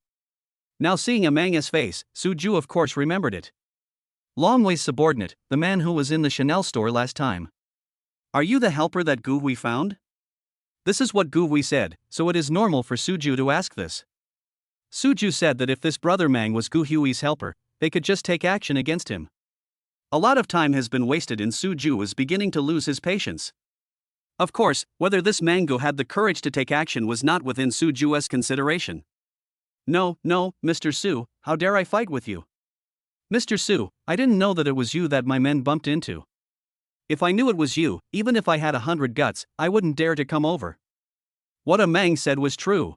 Now seeing a Mang's face, Su Ju of course remembered it. Long Wei's subordinate, the man who was in the Chanel store last time. Are you the helper that Gu Hui found? This is what Gu Hui said, so it is normal for Su Ju to ask this. Su Ju said that if this Brother Mang was Gu Hui's helper, they could just take action against him. A lot of time has been wasted and Su Ju is beginning to lose his patience. Of course, whether this Mango had the courage to take action was not within Su Ju's consideration. No, Mr. Su, how dare I fight with you? Mr. Su, I didn't know that it was you that my men bumped into. If I knew it was you, even if I had 100 guts, I wouldn't dare to come over. What a Mang said was true.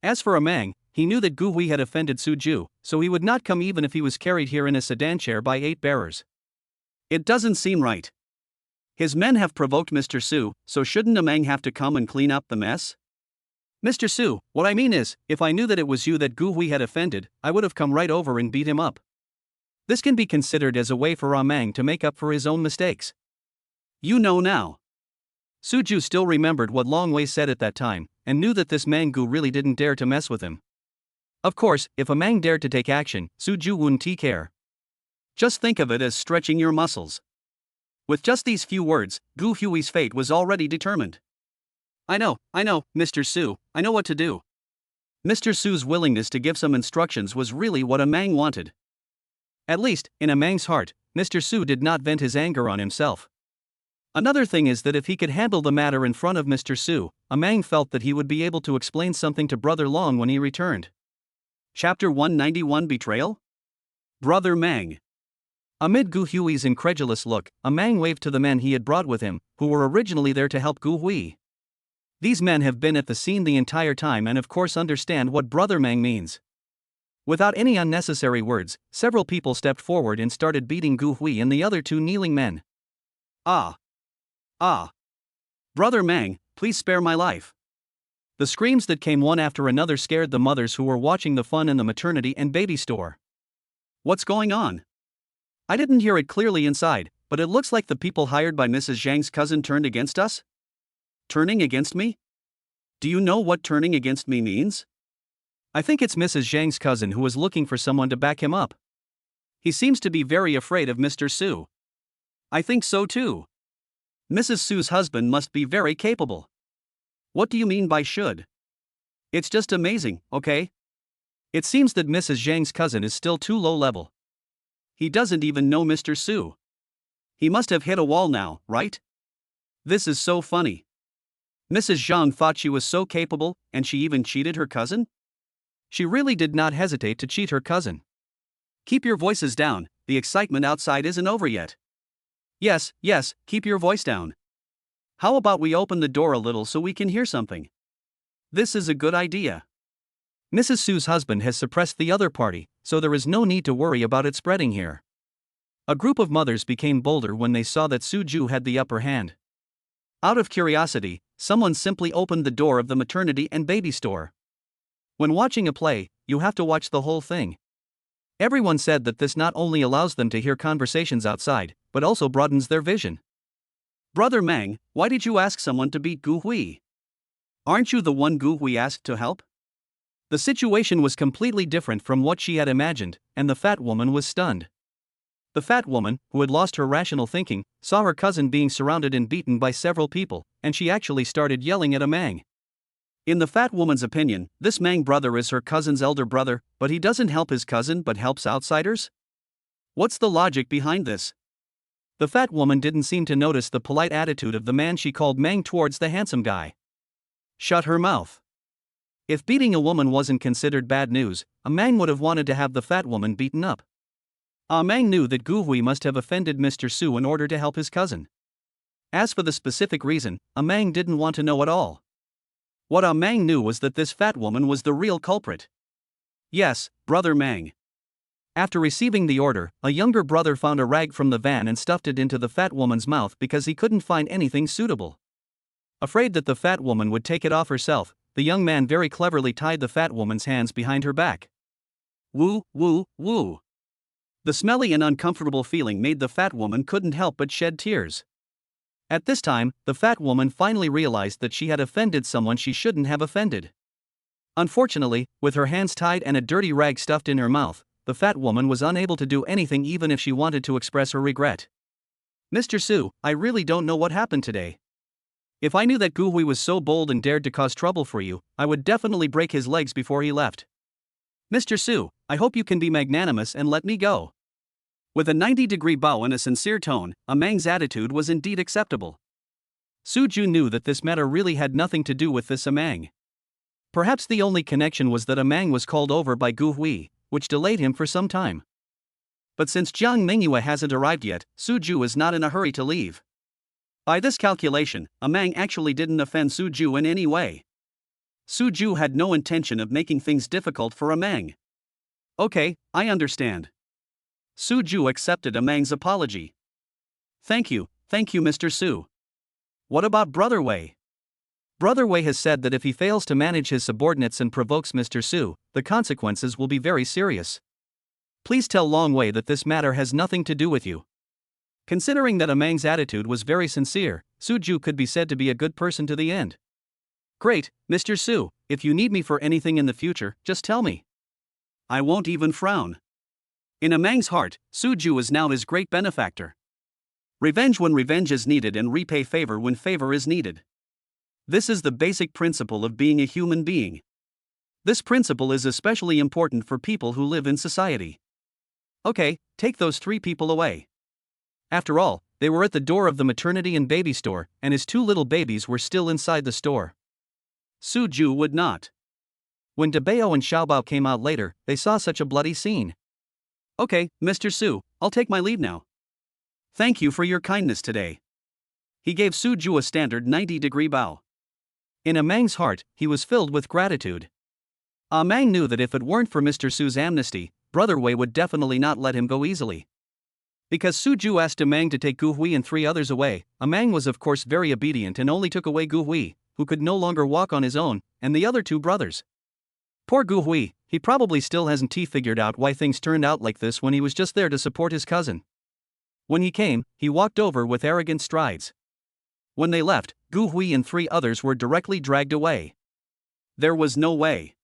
As for a Mang, he knew that Gu Hui had offended Su Ju, so he would not come even if he was carried here in a sedan chair by 8 bearers. It doesn't seem right. His men have provoked Mr. Su, so shouldn't a Mang have to come and clean up the mess? Mr. Su, what I mean is, if I knew that it was you that Gu Hui had offended, I would have come right over and beat him up. This can be considered as a way for Ah Mang to make up for his own mistakes. You know now. Su Ju still remembered what Long Wei said at that time, and knew that this Mangu really didn't dare to mess with him. Of course, if a Mang dared to take action, Su Ju wouldn't care. Just think of it as stretching your muscles. With just these few words, Gu Hui's fate was already determined. I know, Mr. Su, I know what to do. Mr. Su's willingness to give some instructions was really what a Mang wanted. At least, in a Mang's heart, Mr. Su did not vent his anger on himself. Another thing is that if he could handle the matter in front of Mr. Su, a Mang felt that he would be able to explain something to Brother Long when he returned. Chapter 191 Betrayal? Brother Mang. Amid Gu Hui's incredulous look, a Mang waved to the men he had brought with him, who were originally there to help Gu Hui. These men have been at the scene the entire time and of course understand what Brother Mang means. Without any unnecessary words, several people stepped forward and started beating Gu Hui and the other two kneeling men. Ah! Brother Mang, please spare my life. The screams that came one after another scared the mothers who were watching the fun in the maternity and baby store. What's going on? I didn't hear it clearly inside, but it looks like the people hired by Mrs. Zhang's cousin turned against us? Turning against me? Do you know what turning against me means? I think it's Mrs. Zhang's cousin who is looking for someone to back him up. He seems to be very afraid of Mr. Su. I think so too. Mrs. Su's husband must be very capable. What do you mean by should? It's just amazing, okay? It seems that Mrs. Zhang's cousin is still too low level. He doesn't even know Mr. Su. He must have hit a wall now, right? This is so funny. Mrs. Zhang thought she was so capable, and she even cheated her cousin? She really did not hesitate to cheat her cousin. Keep your voices down, the excitement outside isn't over yet. Yes, keep your voice down. How about we open the door a little so we can hear something? This is a good idea. Mrs. Su's husband has suppressed the other party, so there is no need to worry about it spreading here. A group of mothers became bolder when they saw that Suju had the upper hand. Out of curiosity, someone simply opened the door of the maternity and baby store. When watching a play, you have to watch the whole thing. Everyone said that this not only allows them to hear conversations outside, but also broadens their vision. Brother Mang, why did you ask someone to beat Gu Hui? Aren't you the one Gu Hui asked to help? The situation was completely different from what she had imagined, and the fat woman was stunned. The fat woman, who had lost her rational thinking, saw her cousin being surrounded and beaten by several people, and she actually started yelling at a Mang. In the fat woman's opinion, this Mang brother is her cousin's elder brother, but he doesn't help his cousin but helps outsiders? What's the logic behind this? The fat woman didn't seem to notice the polite attitude of the man she called Mang towards the handsome guy. Shut her mouth. If beating a woman wasn't considered bad news, a Mang would have wanted to have the fat woman beaten up. Mang knew that Gu Hui must have offended Mr. Su in order to help his cousin. As for the specific reason, Mang didn't want to know at all. What Mang knew was that this fat woman was the real culprit. Yes, Brother Mang. After receiving the order, a younger brother found a rag from the van and stuffed it into the fat woman's mouth because he couldn't find anything suitable. Afraid that the fat woman would take it off herself, the young man very cleverly tied the fat woman's hands behind her back. Woo, woo, woo. The smelly and uncomfortable feeling made the fat woman couldn't help but shed tears. At this time, the fat woman finally realized that she had offended someone she shouldn't have offended. Unfortunately, with her hands tied and a dirty rag stuffed in her mouth, the fat woman was unable to do anything even if she wanted to express her regret. Mr. Su, I really don't know what happened today. If I knew that Gu Hui was so bold and dared to cause trouble for you, I would definitely break his legs before he left. Mr. Su, I hope you can be magnanimous and let me go. With a 90-degree bow and a sincere tone, Mang's attitude was indeed acceptable. Suju knew that this matter really had nothing to do with this Mang. Perhaps the only connection was that Mang was called over by Gu Hui, which delayed him for some time. But since Jiang Mingyue hasn't arrived yet, Suju is not in a hurry to leave. By this calculation, Mang actually didn't offend Suju in any way. Suju had no intention of making things difficult for Mang. Okay, I understand. Suju accepted Mang's apology. Thank you, Mr. Su. What about Brother Wei? Brother Wei has said that if he fails to manage his subordinates and provokes Mr. Su, the consequences will be very serious. Please tell Long Wei that this matter has nothing to do with you. Considering that Mang's attitude was very sincere, Suju could be said to be a good person to the end. Great, Mr. Su, if you need me for anything in the future, just tell me. I won't even frown. In Mang's heart, Suju is now his great benefactor. Revenge when revenge is needed and repay favor when favor is needed. This is the basic principle of being a human being. This principle is especially important for people who live in society. Okay, take those 3 people away. After all, they were at the door of the maternity and baby store, and his 2 little babies were still inside the store. Suju would not. When Debao and Xiaobao came out later, they saw such a bloody scene. Okay, Mr. Su, I'll take my leave now. Thank you for your kindness today. He gave Suju a standard 90-degree bow. In Mang's heart, he was filled with gratitude. Mang knew that if it weren't for Mr. Su's amnesty, Brother Wei would definitely not let him go easily. Because Suju asked Mang to take Gu Hui and 3 others away, Mang was of course very obedient and only took away Gu Hui, who could no longer walk on his own, and the other 2 brothers. Poor Gu Hui, he probably still hasn't figured out why things turned out like this when he was just there to support his cousin. When he came, he walked over with arrogant strides. When they left, Gu Hui and 3 others were directly dragged away. There was no way.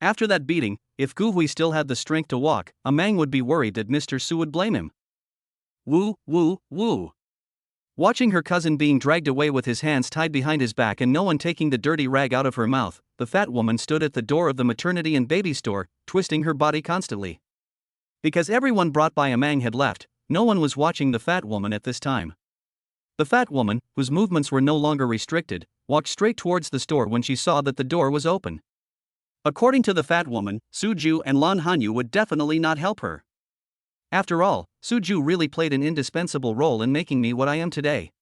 After that beating, if Gu Hui still had the strength to walk, Mang would be worried that Mr. Su would blame him. Woo, woo, woo. Watching her cousin being dragged away with his hands tied behind his back and no one taking the dirty rag out of her mouth, the fat woman stood at the door of the maternity and baby store, twisting her body constantly. Because everyone brought by Mang had left, no one was watching the fat woman at this time. The fat woman, whose movements were no longer restricted, walked straight towards the store when she saw that the door was open. According to the fat woman, Suju and Lan Hanyu would definitely not help her. After all, Suju really played an indispensable role in making me what I am today.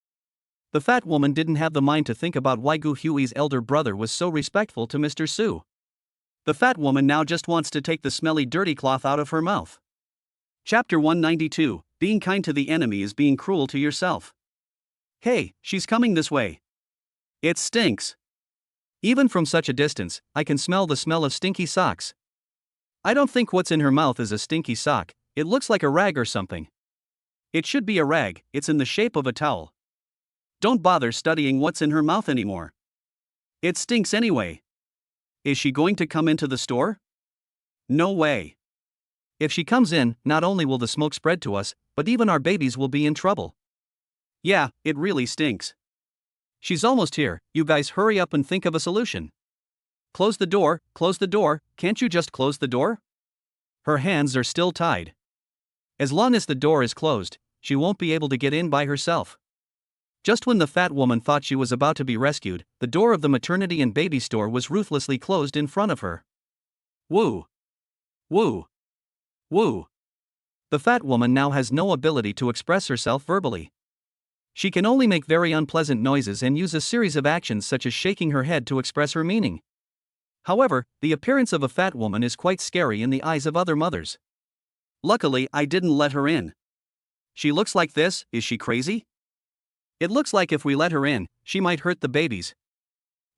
The fat woman didn't have the mind to think about why Gu Hui's elder brother was so respectful to Mr. Su. The fat woman now just wants to take the smelly dirty cloth out of her mouth. Chapter 192, Being kind to the enemy is being cruel to yourself. Hey, she's coming this way. It stinks. Even from such a distance, I can smell the smell of stinky socks. I don't think what's in her mouth is a stinky sock, it looks like a rag or something. It should be a rag, it's in the shape of a towel. Don't bother studying what's in her mouth anymore. It stinks anyway. Is she going to come into the store? No way. If she comes in, not only will the smoke spread to us, but even our babies will be in trouble. Yeah, it really stinks. She's almost here, you guys hurry up and think of a solution. Close the door, can't you just close the door? Her hands are still tied. As long as the door is closed, she won't be able to get in by herself. Just when the fat woman thought she was about to be rescued, the door of the maternity and baby store was ruthlessly closed in front of her. Woo! Woo! Woo! The fat woman now has no ability to express herself verbally. She can only make very unpleasant noises and use a series of actions such as shaking her head to express her meaning. However, the appearance of a fat woman is quite scary in the eyes of other mothers. Luckily, I didn't let her in. She looks like this, is she crazy? It looks like if we let her in, she might hurt the babies.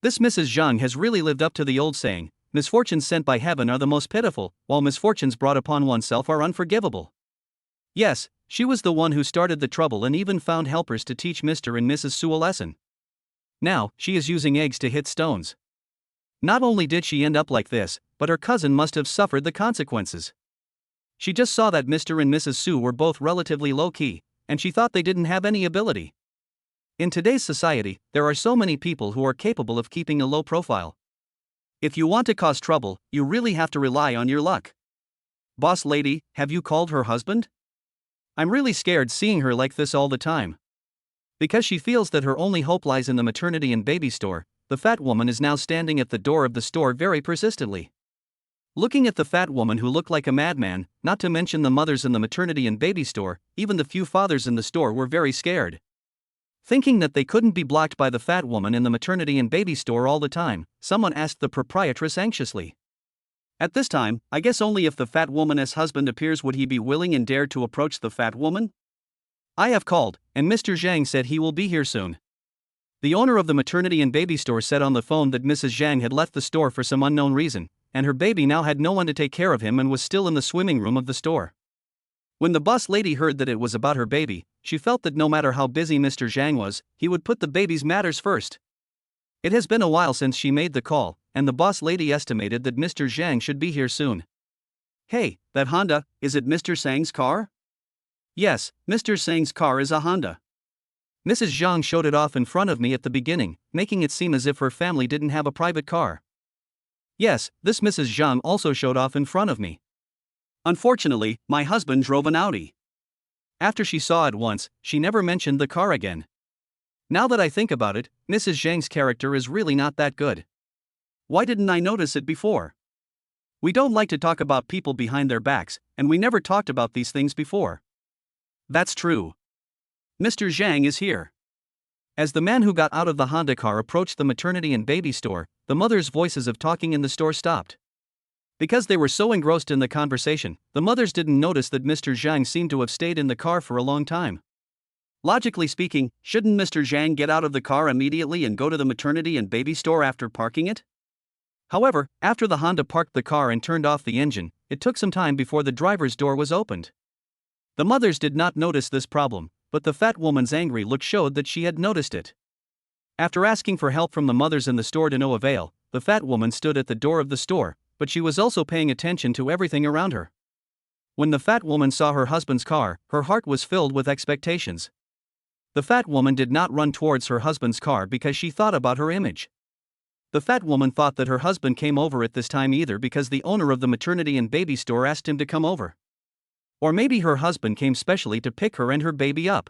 This Mrs. Zhang has really lived up to the old saying, misfortunes sent by heaven are the most pitiful, while misfortunes brought upon oneself are unforgivable. Yes, she was the one who started the trouble and even found helpers to teach Mr. and Mrs. Su a lesson. Now, she is using eggs to hit stones. Not only did she end up like this, but her cousin must have suffered the consequences. She just saw that Mr. and Mrs. Su were both relatively low-key, and she thought they didn't have any ability. In today's society, there are so many people who are capable of keeping a low profile. If you want to cause trouble, you really have to rely on your luck. Boss lady, have you called her husband? I'm really scared seeing her like this all the time. Because she feels that her only hope lies in the maternity and baby store, the fat woman is now standing at the door of the store very persistently. Looking at the fat woman who looked like a madman, not to mention the mothers in the maternity and baby store, even the few fathers in the store were very scared. Thinking that they couldn't be blocked by the fat woman in the maternity and baby store all the time, someone asked the proprietress anxiously. At this time, I guess only if the fat woman's husband appears would he be willing and dare to approach the fat woman? I have called, and Mr. Zhang said he will be here soon. The owner of the maternity and baby store said on the phone that Mrs. Zhang had left the store for some unknown reason, and her baby now had no one to take care of him and was still in the swimming room of the store. When the boss lady heard that it was about her baby, she felt that no matter how busy Mr. Zhang was, he would put the baby's matters first. It has been a while since she made the call, and the boss lady estimated that Mr. Zhang should be here soon. Hey, that Honda, is it Mr. Zhang's car? Yes, Mr. Zhang's car is a Honda. Mrs. Zhang showed it off in front of me at the beginning, making it seem as if her family didn't have a private car. Yes, this Mrs. Zhang also showed off in front of me. Unfortunately, my husband drove an Audi. After she saw it once, she never mentioned the car again. Now that I think about it, Mrs. Zhang's character is really not that good. Why didn't I notice it before? We don't like to talk about people behind their backs, and we never talked about these things before. That's true. Mr. Zhang is here. As the man who got out of the Honda car approached the maternity and baby store, the mothers' voices of talking in the store stopped. Because they were so engrossed in the conversation, the mothers didn't notice that Mr. Zhang seemed to have stayed in the car for a long time. Logically speaking, shouldn't Mr. Zhang get out of the car immediately and go to the maternity and baby store after parking it? However, after the Honda parked the car and turned off the engine, it took some time before the driver's door was opened. The mothers did not notice this problem, but the fat woman's angry look showed that she had noticed it. After asking for help from the mothers in the store to no avail, the fat woman stood at the door of the store, but she was also paying attention to everything around her. When the fat woman saw her husband's car, her heart was filled with expectations. The fat woman did not run towards her husband's car because she thought about her image. The fat woman thought that her husband came over at this time either because the owner of the maternity and baby store asked him to come over. Or maybe her husband came specially to pick her and her baby up.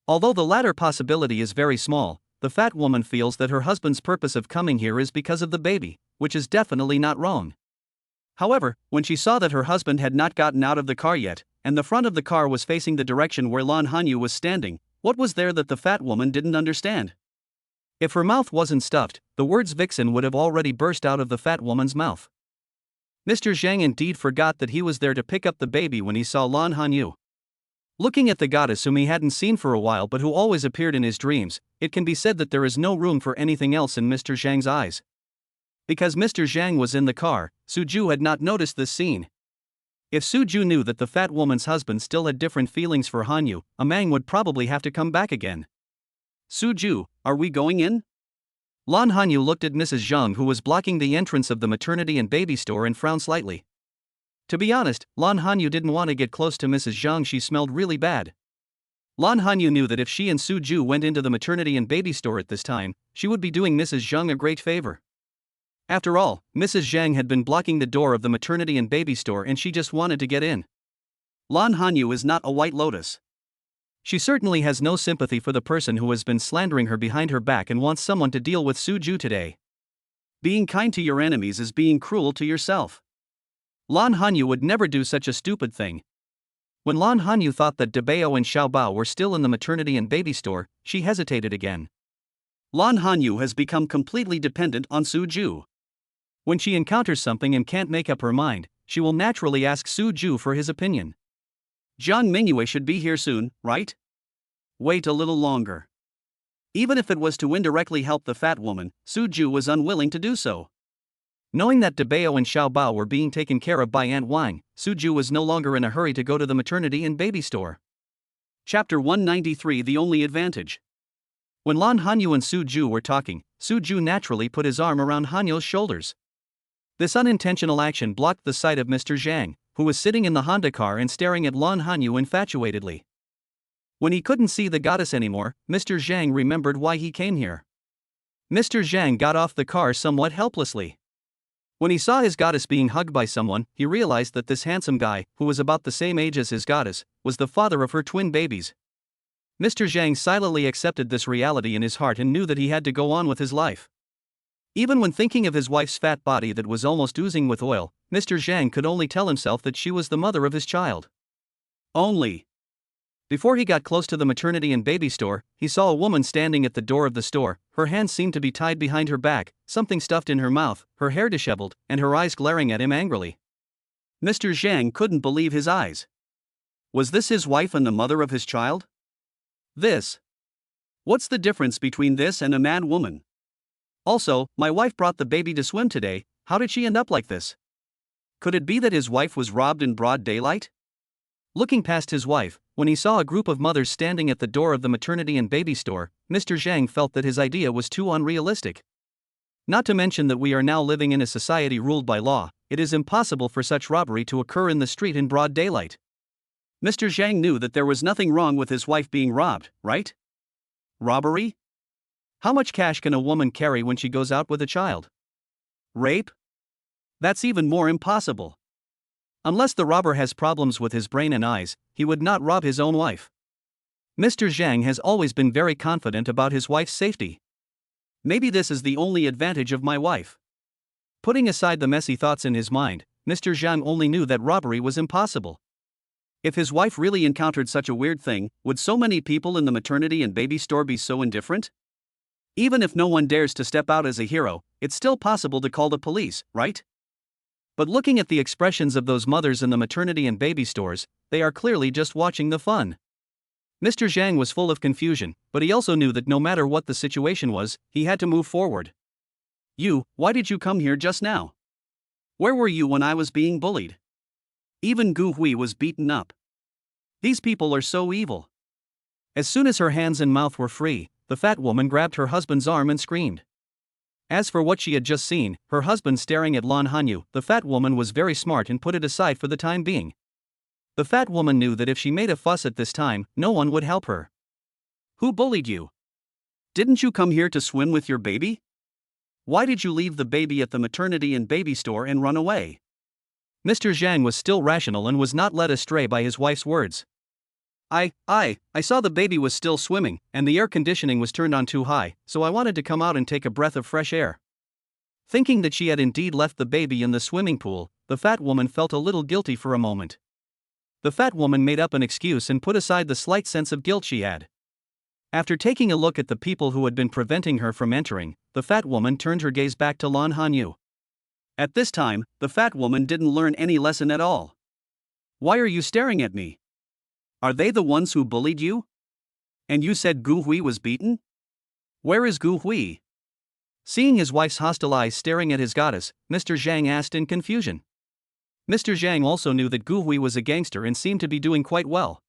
Although the latter possibility is very small, the fat woman feels that her husband's purpose of coming here is because of the baby, which is definitely not wrong. However, when she saw that her husband had not gotten out of the car yet, and the front of the car was facing the direction where Lan Hanyu was standing, what was there that the fat woman didn't understand? If her mouth wasn't stuffed, the words vixen would have already burst out of the fat woman's mouth. Mr. Zhang indeed forgot that he was there to pick up the baby when he saw Lan Hanyu. Looking at the goddess whom he hadn't seen for a while but who always appeared in his dreams, it can be said that there is no room for anything else in Mr. Zhang's eyes. Because Mr. Zhang was in the car, Suju had not noticed this scene. If Suju knew that the fat woman's husband still had different feelings for Hanyu, Amang would probably have to come back again. Suju, are we going in? Lan Hanyu looked at Mrs. Zhang, who was blocking the entrance of the maternity and baby store, and frowned slightly. To be honest, Lan Hanyu didn't want to get close to Mrs. Zhang. She smelled really bad. Lan Hanyu knew that if she and Suju went into the maternity and baby store at this time, she would be doing Mrs. Zhang a great favor. After all, Mrs. Zhang had been blocking the door of the maternity and baby store and she just wanted to get in. Lan Hanyu is not a white lotus. She certainly has no sympathy for the person who has been slandering her behind her back and wants someone to deal with Suju today. Being kind to your enemies is being cruel to yourself. Lan Hanyu would never do such a stupid thing. When Lan Hanyu thought that Dabao and Xiaobao were still in the maternity and baby store, she hesitated again. Lan Hanyu has become completely dependent on Suju. When she encounters something and can't make up her mind, she will naturally ask Suju for his opinion. Jiang Mingyue should be here soon, right? Wait a little longer. Even if it was to indirectly help the fat woman, Suju was unwilling to do so. Knowing that Dabao and Xiaobao were being taken care of by Aunt Wang, Suju was no longer in a hurry to go to the maternity and baby store. Chapter 193 The Only Advantage. When Lan Hanyu and Suju were talking, Suju naturally put his arm around Hanyu's shoulders. This unintentional action blocked the sight of Mr. Zhang, who was sitting in the Honda car and staring at Lan Hanyu infatuatedly. When he couldn't see the goddess anymore, Mr. Zhang remembered why he came here. Mr. Zhang got off the car somewhat helplessly. When he saw his goddess being hugged by someone, he realized that this handsome guy, who was about the same age as his goddess, was the father of her twin babies. Mr. Zhang silently accepted this reality in his heart and knew that he had to go on with his life. Even when thinking of his wife's fat body that was almost oozing with oil, Mr. Zhang could only tell himself that she was the mother of his child. Only. Before he got close to the maternity and baby store, he saw a woman standing at the door of the store. Her hands seemed to be tied behind her back, something stuffed in her mouth, her hair disheveled, and her eyes glaring at him angrily. Mr. Zhang couldn't believe his eyes. Was this his wife and the mother of his child? This. What's the difference between this and a mad woman? Also, my wife brought the baby to swim today. How did she end up like this? Could it be that his wife was robbed in broad daylight? Looking past his wife, when he saw a group of mothers standing at the door of the maternity and baby store, Mr. Zhang felt that his idea was too unrealistic. Not to mention that we are now living in a society ruled by law, it is impossible for such robbery to occur in the street in broad daylight. Mr. Zhang knew that there was nothing wrong with his wife being robbed, right? Robbery? How much cash can a woman carry when she goes out with a child? Rape? That's even more impossible. Unless the robber has problems with his brain and eyes, he would not rob his own wife. Mr. Zhang has always been very confident about his wife's safety. Maybe this is the only advantage of my wife. Putting aside the messy thoughts in his mind, Mr. Zhang only knew that robbery was impossible. If his wife really encountered such a weird thing, would so many people in the maternity and baby store be so indifferent? Even if no one dares to step out as a hero, it's still possible to call the police, right? But looking at the expressions of those mothers in the maternity and baby stores, they are clearly just watching the fun. Mr. Zhang was full of confusion, but he also knew that no matter what the situation was, he had to move forward. Why did you come here just now? Where were you when I was being bullied? Even Gu Hui was beaten up. These people are so evil. As soon as her hands and mouth were free, the fat woman grabbed her husband's arm and screamed. As for what she had just seen, her husband staring at Lan Hanyu, the fat woman was very smart and put it aside for the time being. The fat woman knew that if she made a fuss at this time, no one would help her. Who bullied you? Didn't you come here to swim with your baby? Why did you leave the baby at the maternity and baby store and run away? Mr. Zhang was still rational and was not led astray by his wife's words. I saw the baby was still swimming, and the air conditioning was turned on too high, so I wanted to come out and take a breath of fresh air. Thinking that she had indeed left the baby in the swimming pool, the fat woman felt a little guilty for a moment. The fat woman made up an excuse and put aside the slight sense of guilt she had. After taking a look at the people who had been preventing her from entering, the fat woman turned her gaze back to Lan Hanyu. At this time, the fat woman didn't learn any lesson at all. Why are you staring at me? Are they the ones who bullied you? And you said Gu Hui was beaten? Where is Gu Hui? Seeing his wife's hostile eyes staring at his goddess, Mr. Zhang asked in confusion. Mr. Zhang also knew that Gu Hui was a gangster and seemed to be doing quite well.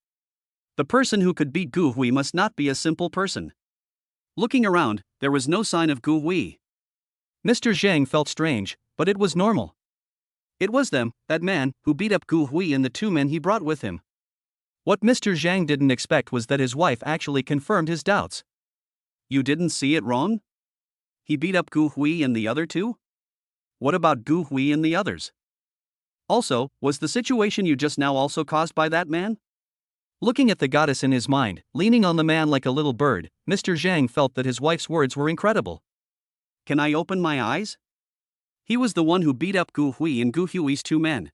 The person who could beat Gu Hui must not be a simple person. Looking around, there was no sign of Gu Hui. Mr. Zhang felt strange, but it was normal. It was them, that man, who beat up Gu Hui and the two men he brought with him. What Mr. Zhang didn't expect was that his wife actually confirmed his doubts. You didn't see it wrong? He beat up Gu Hui and the other two? What about Gu Hui and the others? Also, was the situation you just now also caused by that man? Looking at the goddess in his mind, leaning on the man like a little bird, Mr. Zhang felt that his wife's words were incredible. Can I open my eyes? He was the one who beat up Gu Hui and Gu Hui's two men.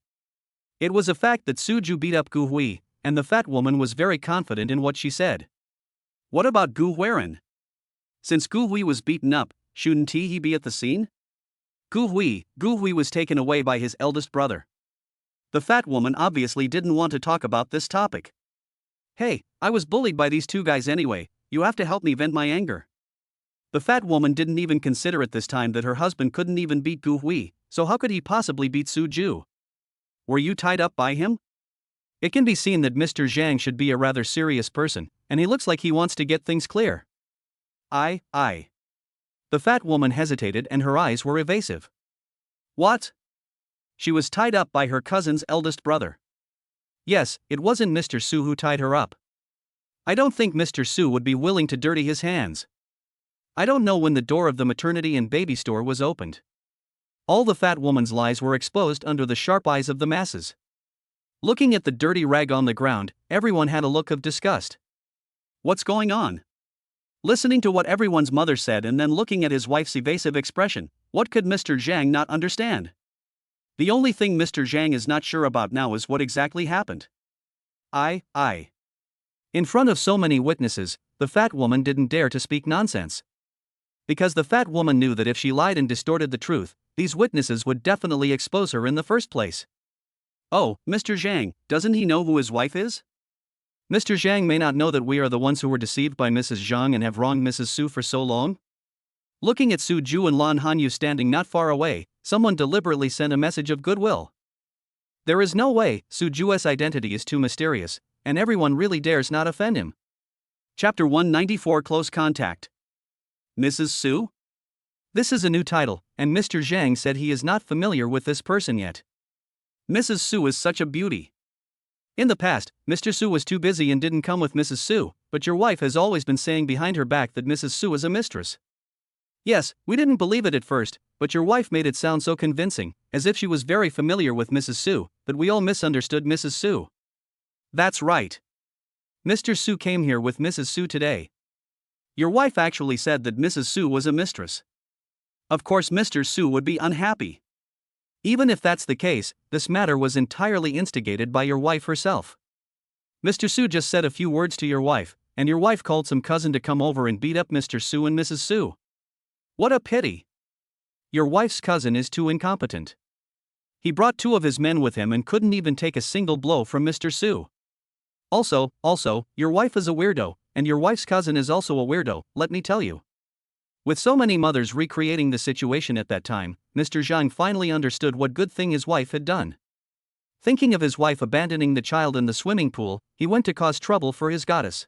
It was a fact that Suju beat up Gu Hui, and the fat woman was very confident in what she said. What about Gu Huiren? Since Gu Hui was beaten up, shouldn't he be at the scene? Gu Hui was taken away by his eldest brother. The fat woman obviously didn't want to talk about this topic. Hey, I was bullied by these two guys anyway, you have to help me vent my anger. The fat woman didn't even consider at this time that her husband couldn't even beat Gu Hui, so how could he possibly beat Suju? Were you tied up by him? It can be seen that Mr. Zhang should be a rather serious person, and he looks like he wants to get things clear. I. The fat woman hesitated and her eyes were evasive. What? She was tied up by her cousin's eldest brother. Yes, it wasn't Mr. Su who tied her up. I don't think Mr. Su would be willing to dirty his hands. I don't know when the door of the maternity and baby store was opened. All the fat woman's lies were exposed under the sharp eyes of the masses. Looking at the dirty rag on the ground, everyone had a look of disgust. What's going on? Listening to what everyone's mother said and then looking at his wife's evasive expression, what could Mr. Zhang not understand? The only thing Mr. Zhang is not sure about now is what exactly happened. In front of so many witnesses, the fat woman didn't dare to speak nonsense. Because the fat woman knew that if she lied and distorted the truth, these witnesses would definitely expose her in the first place. Oh, Mr. Zhang, doesn't he know who his wife is? Mr. Zhang may not know that we are the ones who were deceived by Mrs. Zhang and have wronged Mrs. Su for so long. Looking at Su Ju and Lan Hanyu standing not far away, someone deliberately sent a message of goodwill. There is no way Su Ju's identity is too mysterious, and everyone really dares not offend him. Chapter 194 Close Contact. Mrs. Su? This is a new title, and Mr. Zhang said he is not familiar with this person yet. Mrs. Su is such a beauty. In the past, Mr. Su was too busy and didn't come with Mrs. Su, but your wife has always been saying behind her back that Mrs. Su is a mistress. Yes, we didn't believe it at first, but your wife made it sound so convincing, as if she was very familiar with Mrs. Su, that we all misunderstood Mrs. Su. That's right. Mr. Su came here with Mrs. Su today. Your wife actually said that Mrs. Su was a mistress. Of course Mr. Su would be unhappy. Even if that's the case, this matter was entirely instigated by your wife herself. Mr. Su just said a few words to your wife, and your wife called some cousin to come over and beat up Mr. Su and Mrs. Su. What a pity. Your wife's cousin is too incompetent. He brought two of his men with him and couldn't even take a single blow from Mr. Su. Also, your wife is a weirdo, and your wife's cousin is also a weirdo, let me tell you. With so many mothers recreating the situation at that time, Mr. Zhang finally understood what good thing his wife had done. Thinking of his wife abandoning the child in the swimming pool, he went to cause trouble for his goddess.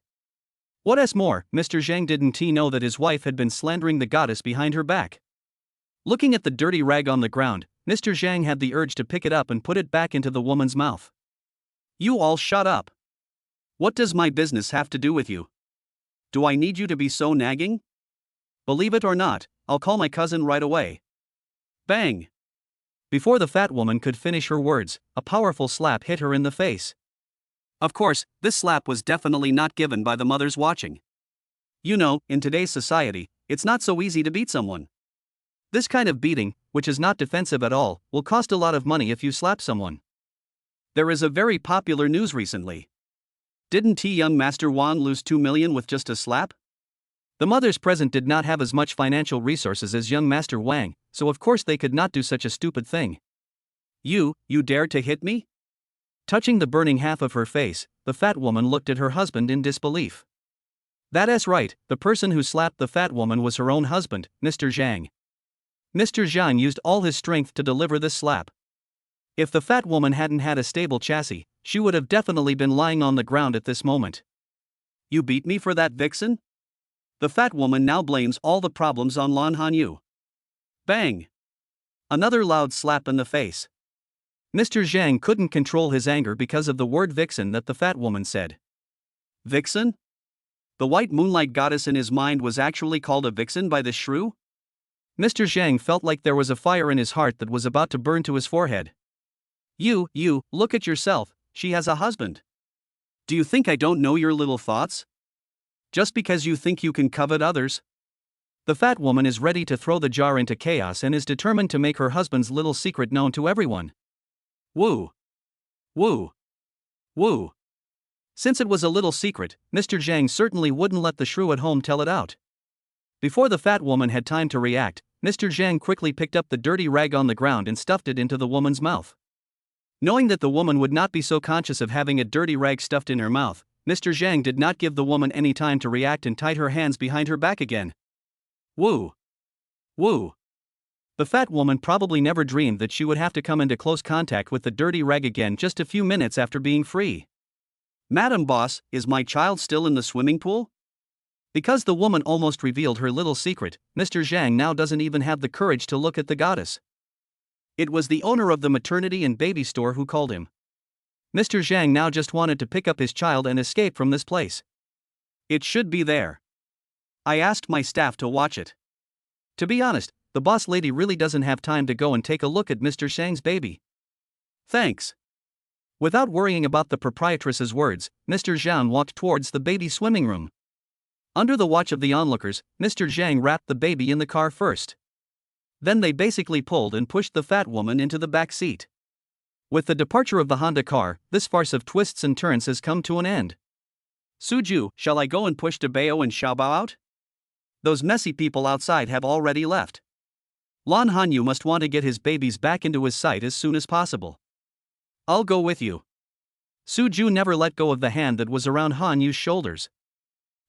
What's more, Mr. Zhang didn't know that his wife had been slandering the goddess behind her back. Looking at the dirty rag on the ground, Mr. Zhang had the urge to pick it up and put it back into the woman's mouth. You all shut up. What does my business have to do with you? Do I need you to be so nagging? Believe it or not, I'll call my cousin right away. Bang! Before the fat woman could finish her words, a powerful slap hit her in the face. Of course, this slap was definitely not given by the mothers watching. You know, in today's society, it's not so easy to beat someone. This kind of beating, which is not defensive at all, will cost a lot of money if you slap someone. There is a very popular news recently. Didn't young Master Wan lose 2 million with just a slap? The mothers present did not have as much financial resources as young Master Wang, so of course they could not do such a stupid thing. You dared to hit me? Touching the burning half of her face, the fat woman looked at her husband in disbelief. That's right, the person who slapped the fat woman was her own husband, Mr. Zhang. Mr. Zhang used all his strength to deliver this slap. If the fat woman hadn't had a stable chassis, she would have definitely been lying on the ground at this moment. You beat me for that, vixen? The fat woman now blames all the problems on Lan Hanyu. Bang! Another loud slap in the face. Mr. Zhang couldn't control his anger because of the word vixen that the fat woman said. Vixen? The white moonlight goddess in his mind was actually called a vixen by this shrew? Mr. Zhang felt like there was a fire in his heart that was about to burn to his forehead. You, look at yourself, she has a husband. Do you think I don't know your little thoughts? Just because you think you can covet others? The fat woman is ready to throw the jar into chaos and is determined to make her husband's little secret known to everyone. Woo! Woo! Woo! Since it was a little secret, Mr. Zhang certainly wouldn't let the shrew at home tell it out. Before the fat woman had time to react, Mr. Zhang quickly picked up the dirty rag on the ground and stuffed it into the woman's mouth. Knowing that the woman would not be so conscious of having a dirty rag stuffed in her mouth, Mr. Zhang did not give the woman any time to react and tied her hands behind her back again. Woo! Woo! The fat woman probably never dreamed that she would have to come into close contact with the dirty rag again just a few minutes after being free. Madam Boss, is my child still in the swimming pool? Because the woman almost revealed her little secret, Mr. Zhang now doesn't even have the courage to look at the goddess. It was the owner of the maternity and baby store who called him. Mr. Zhang now just wanted to pick up his child and escape from this place. It should be there. I asked my staff to watch it. To be honest, the boss lady really doesn't have time to go and take a look at Mr. Zhang's baby. Thanks. Without worrying about the proprietress's words, Mr. Zhang walked towards the baby swimming room. Under the watch of the onlookers, Mr. Zhang wrapped the baby in the car first. Then they basically pulled and pushed the fat woman into the back seat. With the departure of the Honda car, this farce of twists and turns has come to an end. Suju, shall I go and push Debao and Xiaobao out? Those messy people outside have already left. Lan Hanyu must want to get his babies back into his sight as soon as possible. I'll go with you. Suju never let go of the hand that was around Hanyu's shoulders.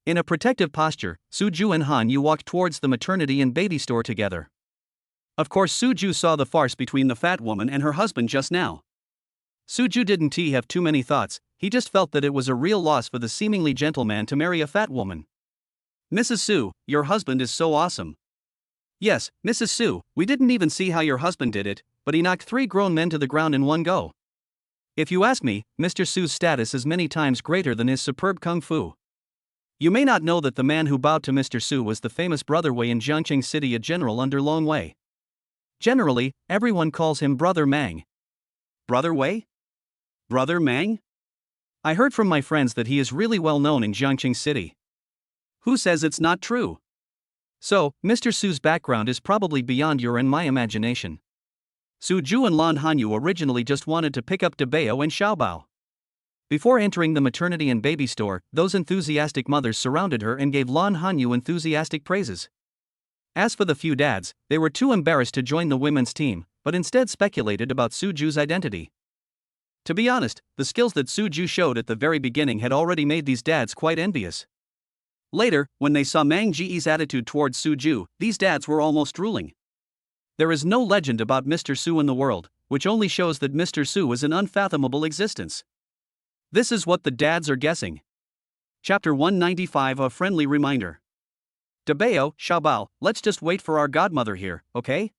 In a protective posture, Suju and Hanyu walked towards the maternity and baby store together. Of course, Suju saw the farce between the fat woman and her husband just now. Suju didn't have too many thoughts, he just felt that it was a real loss for the seemingly gentleman to marry a fat woman. Mrs. Su, your husband is so awesome. Yes, Mrs. Su, we didn't even see how your husband did it, but he knocked 3 grown men to the ground in one go. If you ask me, Mr. Su's status is many times greater than his superb kung fu. You may not know that the man who bowed to Mr. Su was the famous Brother Wei in Jiangqing City, a general under Long Wei. Generally, everyone calls him Brother Mang. Brother Wei? Brother Mang? I heard from my friends that he is really well known in Jiangqing City. Who says it's not true? So, Mr. Su's background is probably beyond your and my imagination. Suju and Lan Hanyu originally just wanted to pick up Debao and Xiaobao. Before entering the maternity and baby store, those enthusiastic mothers surrounded her and gave Lan Hanyu enthusiastic praises. As for the few dads, they were too embarrassed to join the women's team, but instead speculated about Suju's identity. To be honest, the skills that Suju showed at the very beginning had already made these dads quite envious. Later, when they saw Mang Ji's attitude towards Suju, these dads were almost drooling. There is no legend about Mr. Su in the world, which only shows that Mr. Su is an unfathomable existence. This is what the dads are guessing. Chapter 195, a friendly reminder. Dabeo, Xiaobao, let's just wait for our godmother here, okay?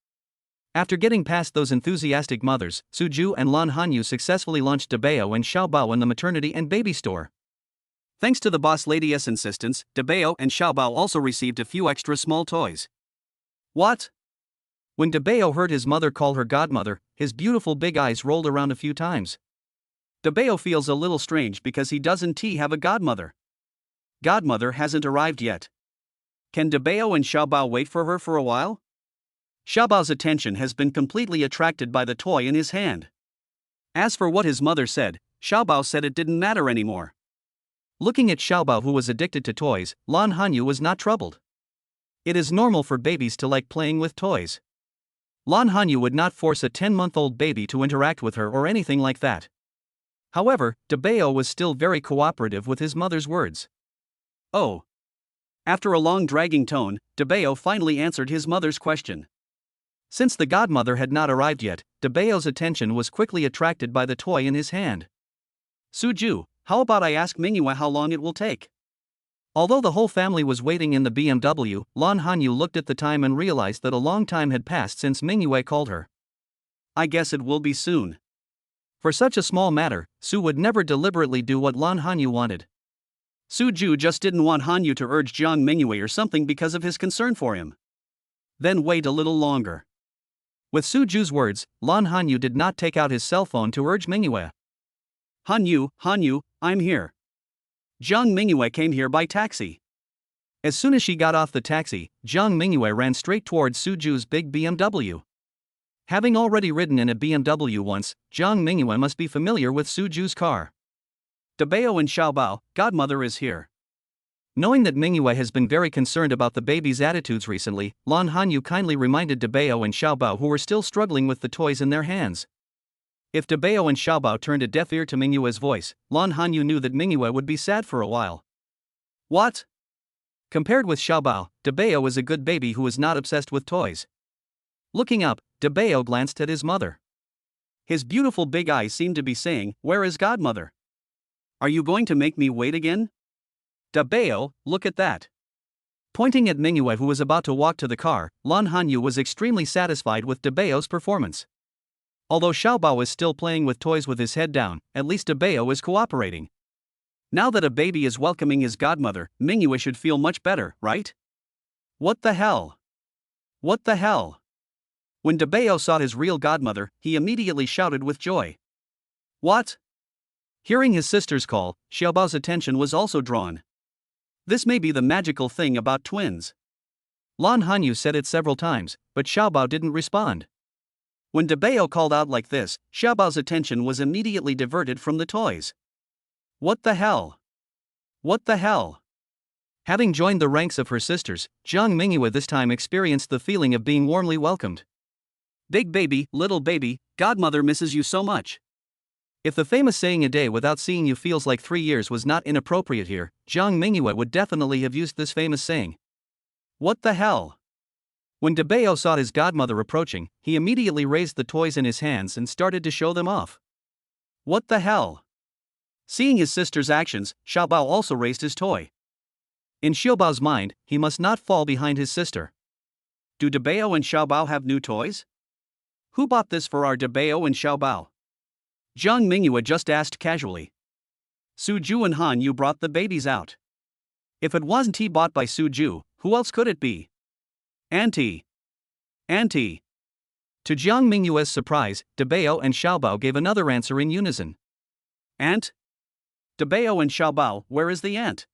After getting past those enthusiastic mothers, Suju and Lan Hanyu successfully launched Dabeo and Xiaobao in the maternity and baby store. Thanks to the boss lady's insistence, Dabeo and Xiaobao also received a few extra small toys. What? When Dabeo heard his mother call her godmother, his beautiful big eyes rolled around a few times. Dabeo feels a little strange because he doesn't have a godmother. Godmother hasn't arrived yet. Can Dabeo and Xiaobao wait for her for a while? Xiaobao's attention has been completely attracted by the toy in his hand. As for what his mother said, Xiaobao said it didn't matter anymore. Looking at Xiaobao, who was addicted to toys, Lan Hanyu was not troubled. It is normal for babies to like playing with toys. Lan Hanyu would not force a 10-month-old baby to interact with her or anything like that. However, Dabeo was still very cooperative with his mother's words. Oh. After a long dragging tone, Dabeo finally answered his mother's question. Since the godmother had not arrived yet, Dabeo's attention was quickly attracted by the toy in his hand. Suju, how about I ask Mingyue how long it will take? Although the whole family was waiting in the BMW, Lan Hanyu looked at the time and realized that a long time had passed since Mingyue called her. I guess it will be soon. For such a small matter, Su would never deliberately do what Lan Hanyu wanted. Suju just didn't want Hanyu to urge Jiang Mingyue or something because of his concern for him. Then wait a little longer. With Suju's words, Lan Hanyu did not take out his cell phone to urge Mingyue. Hanyu, I'm here. Jiang Mingyue came here by taxi. As soon as she got off the taxi, Jiang Mingyue ran straight towards Suju's big BMW. Having already ridden in a BMW once, Jiang Mingyue must be familiar with Suju's car. Dabeo and Xiaobao, godmother is here. Knowing that Mingyue has been very concerned about the baby's attitudes recently, Lan Hanyu kindly reminded Dabeo and Xiaobao, who were still struggling with the toys in their hands. If Dabeo and Xiaobao turned a deaf ear to Mingyue's voice, Lan Hanyu knew that Mingyue would be sad for a while. What? Compared with Xiaobao, Dabeo is a good baby who is not obsessed with toys. Looking up, Dabeo glanced at his mother. His beautiful big eyes seemed to be saying, "Where is godmother? Are you going to make me wait again? Dabeo, look at that." Pointing at Mingyue, who was about to walk to the car, Lan Hanyu was extremely satisfied with Dabeo's performance. Although Xiaobao is still playing with toys with his head down, at least Dabeo is cooperating. Now that a baby is welcoming his godmother, Mingyue should feel much better, right? What the hell? What the hell? When Dabeo saw his real godmother, he immediately shouted with joy. What? Hearing his sister's call, Xiaobao's attention was also drawn. This may be the magical thing about twins. Lan Hanyu said it several times, but Xiaobao didn't respond. When Dabeo called out like this, Xiaobao's attention was immediately diverted from the toys. What the hell? What the hell? Having joined the ranks of her sisters, Jiang Mingyue this time experienced the feeling of being warmly welcomed. Big baby, little baby, godmother misses you so much. If the famous saying "a day without seeing you feels like 3 years" was not inappropriate here, Jiang Mingyue would definitely have used this famous saying. What the hell? When Dabeo saw his godmother approaching, he immediately raised the toys in his hands and started to show them off. What the hell? Seeing his sister's actions, Xiaobao also raised his toy. In Xiaobao's mind, he must not fall behind his sister. Do Dabeo and Xiaobao have new toys? Who bought this for our Dabeo and Xiaobao? Jiang Mingyue just asked casually. Suju and Hanyu brought the babies out. If it wasn't he bought by Suju, who else could it be? Auntie. Auntie. To Jiang Mingyue's surprise, Dabeo and Xiaobao gave another answer in unison. Aunt? Dabeo and Xiaobao, where is the aunt?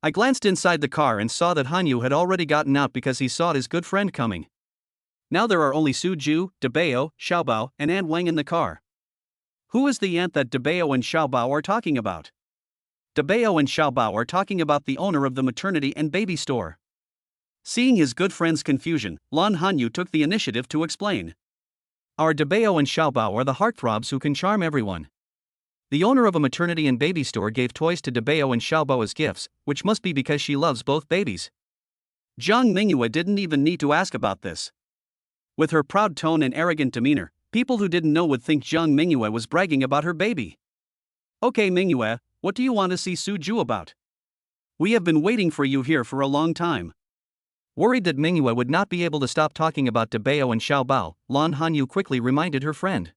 I glanced inside the car and saw that Hanyu had already gotten out because he saw his good friend coming. Now there are only Suju, Dabeo, Xiaobao, and Aunt Wang in the car. Who is the aunt that Dabeo and Xiaobao are talking about? Dabeo and Xiaobao are talking about the owner of the maternity and baby store. Seeing his good friend's confusion, Lan Hanyu took the initiative to explain. Our Dabeo and Xiaobao are the heartthrobs who can charm everyone. The owner of a maternity and baby store gave toys to Dabeo and Xiaobao as gifts, which must be because she loves both babies. Jiang Mingyue didn't even need to ask about this. With her proud tone and arrogant demeanor, people who didn't know would think Jiang Mingyue was bragging about her baby. Okay Mingyue, what do you want to see Suju about? We have been waiting for you here for a long time. Worried that Mingyue would not be able to stop talking about Dabeo and Xiaobao, Lan Hanyu quickly reminded her friend.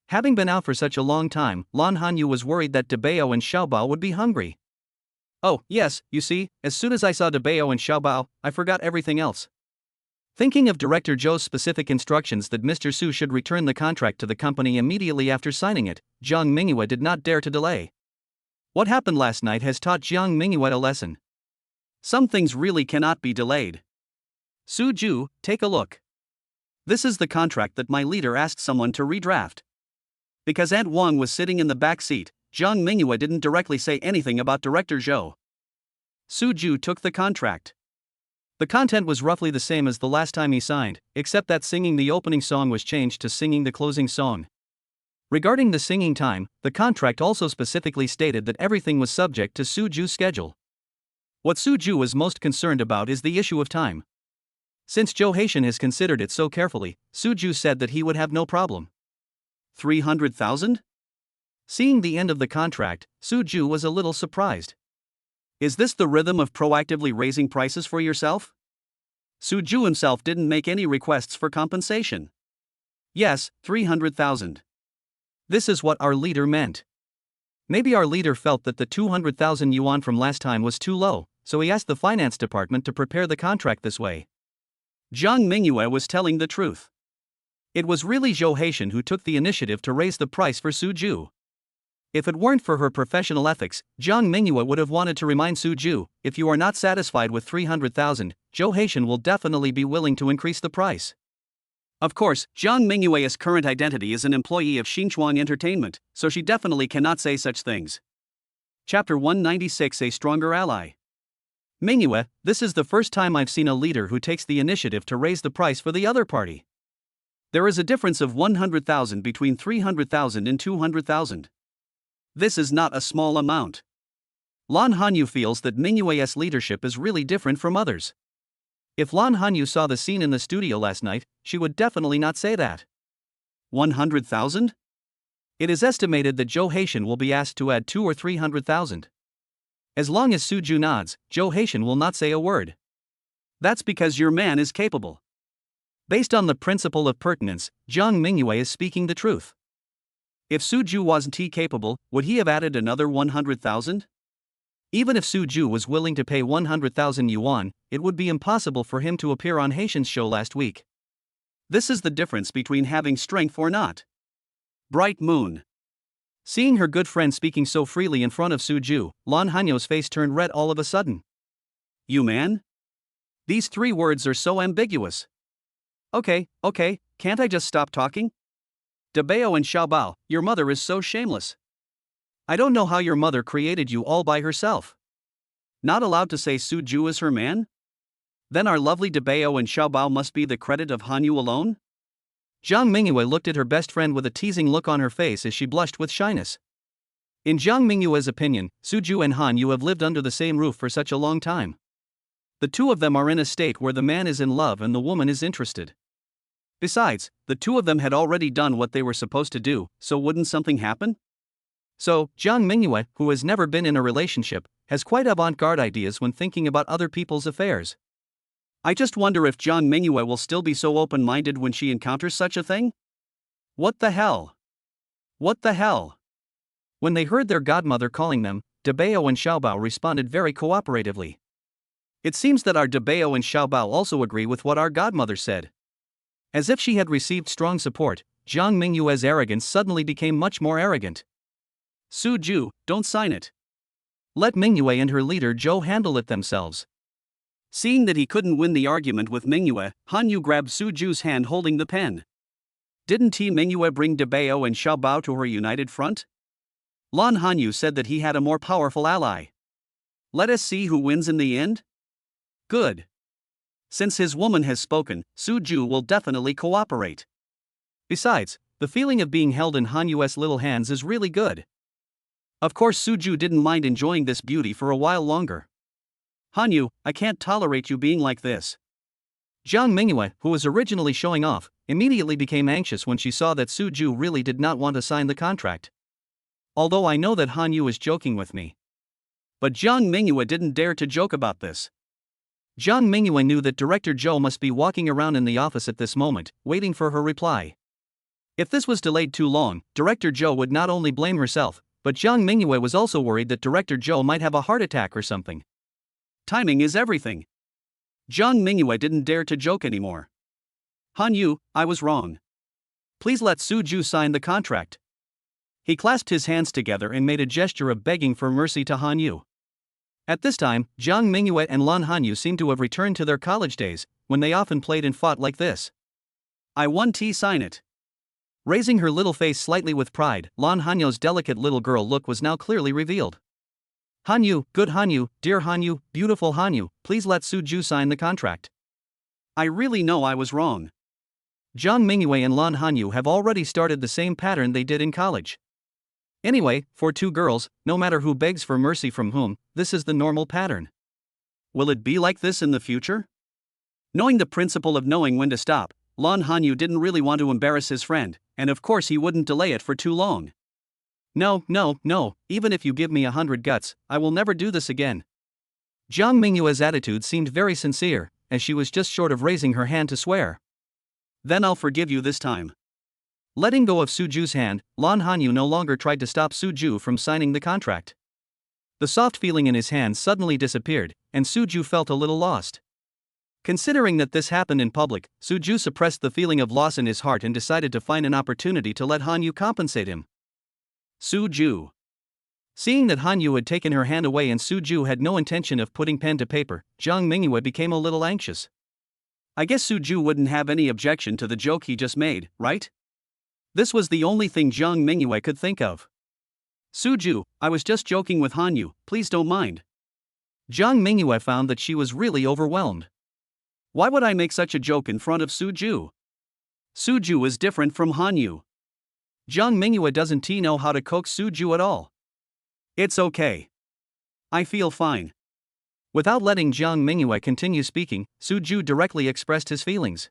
Having been out for such a long time, Lan Hanyu was worried that Dabeo and Xiaobao would be hungry. Oh, yes, you see, as soon as I saw Dabeo and Xiaobao, I forgot everything else. Thinking of Director Zhou's specific instructions that Mr. Su should return the contract to the company immediately after signing it, Jiang Mingyue did not dare to delay. What happened last night has taught Jiang Mingyue a lesson. Some things really cannot be delayed. Su Ju, take a look. This is the contract that my leader asked someone to redraft. Because Aunt Wang was sitting in the back seat, Jiang Mingyue didn't directly say anything about Director Zhou. Su Ju took the contract. The content was roughly the same as the last time he signed, except that singing the opening song was changed to singing the closing song. Regarding the singing time, the contract also specifically stated that everything was subject to Su Ju's schedule. What Su Ju was most concerned about is the issue of time. Since Zhou Haitian has considered it so carefully, Su Ju said that he would have no problem. 300,000? Seeing the end of the contract, Su Ju was a little surprised. Is this the rhythm of proactively raising prices for yourself? Su Ju himself didn't make any requests for compensation. Yes, 300,000. This is what our leader meant. Maybe our leader felt that the 200,000 yuan from last time was too low, so he asked the finance department to prepare the contract this way. Jiang Mingyue was telling the truth. It was really Zhou Haitian who took the initiative to raise the price for Su Ju. If it weren't for her professional ethics, Jiang Mingyue would have wanted to remind Su Ju, if you are not satisfied with 300,000, Zhou Haitian will definitely be willing to increase the price. Of course, Jiang Mingyue's current identity is an employee of Xinchuan Entertainment, so she definitely cannot say such things. Chapter 196: A Stronger Ally. Mingyue, this is the first time I've seen a leader who takes the initiative to raise the price for the other party. There is a difference of 100,000 between 300,000 and 200,000. This is not a small amount. Lan Hanyu feels that Mingyue's leadership is really different from others. If Lan Hanyu saw the scene in the studio last night, she would definitely not say that. 100,000? It is estimated that Zhou Haitian will be asked to add 200,000 or 300,000. As long as Su Ju nods, Zhou Haitian will not say a word. That's because your man is capable. Based on the principle of pertinence, Jiang Mingyue is speaking the truth. If Su Ju wasn't capable, would he have added another 100,000? Even if Su Ju was willing to pay 100,000 yuan, it would be impossible for him to appear on Haitian's show last week. This is the difference between having strength or not. Bright Moon. Seeing her good friend speaking so freely in front of Su Ju, Lan Hanyu's face turned red all of a sudden. You man? These 3 words are so ambiguous. Okay, can't I just stop talking? Dabeo and Xiaobao, your mother is so shameless. I don't know how your mother created you all by herself. Not allowed to say Su Ju is her man? Then our lovely Dabeo and Xiaobao must be the credit of Hanyu alone? Jiang Mingyue looked at her best friend with a teasing look on her face as she blushed with shyness. In Jiang Mingyue's opinion, Su Ju and Hanyu have lived under the same roof for such a long time. The two of them are in a state where the man is in love and the woman is interested. Besides, the two of them had already done what they were supposed to do, so wouldn't something happen? So, Jiang Mingyue, who has never been in a relationship, has quite avant-garde ideas when thinking about other people's affairs. I just wonder if Jiang Mingyue will still be so open-minded when she encounters such a thing? What the hell? What the hell? When they heard their godmother calling them, Dabeo and Xiaobao responded very cooperatively. It seems that our Dabeo and Xiaobao also agree with what our godmother said. As if she had received strong support, Jiang Mingyue's arrogance suddenly became much more arrogant. Su Ju, don't sign it. Let Mingyue and her leader Zhou handle it themselves. Seeing that he couldn't win the argument with Mingyue, Hanyu grabbed Su Ju's hand holding the pen. Didn't Mingyue bring Dabeo and Xiaobao to her united front? Lan Hanyu said that he had a more powerful ally. Let us see who wins in the end? Good. Since his woman has spoken, Su Ju will definitely cooperate. Besides, the feeling of being held in Hanyu's little hands is really good. Of course Su Ju didn't mind enjoying this beauty for a while longer. Hanyu, I can't tolerate you being like this. Jiang Mingyue, who was originally showing off, immediately became anxious when she saw that Su Ju really did not want to sign the contract. Although I know that Hanyu is joking with me. But Jiang Mingyue didn't dare to joke about this. Jiang Mingyue knew that Director Zhou must be walking around in the office at this moment, waiting for her reply. If this was delayed too long, Director Zhou would not only blame herself, but Jiang Mingyue was also worried that Director Zhou might have a heart attack or something. Timing is everything. Jiang Mingyue didn't dare to joke anymore. Han Yu, I was wrong. Please let Su Ju sign the contract. He clasped his hands together and made a gesture of begging for mercy to Han Yu. At this time, Jiang Mingyue and Lan Hanyu seemed to have returned to their college days, when they often played and fought like this. I want to sign it. Raising her little face slightly with pride, Lan Hanyu's delicate little girl look was now clearly revealed. Hanyu, good Hanyu, dear Hanyu, beautiful Hanyu, please let Su Ju sign the contract. I really know I was wrong. Jiang Mingyue and Lan Hanyu have already started the same pattern they did in college. Anyway, for two girls, no matter who begs for mercy from whom, this is the normal pattern. Will it be like this in the future? Knowing the principle of knowing when to stop, Lan Hanyu didn't really want to embarrass his friend, and of course he wouldn't delay it for too long. No, even if you give me 100 guts, I will never do this again. Jiang Mingyue's attitude seemed very sincere, as she was just short of raising her hand to swear. Then I'll forgive you this time. Letting go of Su Ju's hand, Lan Hanyu no longer tried to stop Su Ju from signing the contract. The soft feeling in his hand suddenly disappeared, and Su Ju felt a little lost. Considering that this happened in public, Su Ju suppressed the feeling of loss in his heart and decided to find an opportunity to let Hanyu compensate him. Su Ju. Seeing that Hanyu had taken her hand away and Su Ju had no intention of putting pen to paper, Jiang Mingyue became a little anxious. I guess Su Ju wouldn't have any objection to the joke he just made, right? This was the only thing Jiang Mingyue could think of. Su Ju, I was just joking with Hanyu, please don't mind. Jiang Mingyue found that she was really overwhelmed. Why would I make such a joke in front of Su Ju? Su Ju is different from Hanyu. Jiang Mingyue doesn't know how to coax Su Ju at all. It's okay. I feel fine. Without letting Jiang Mingyue continue speaking, Su Ju directly expressed his feelings.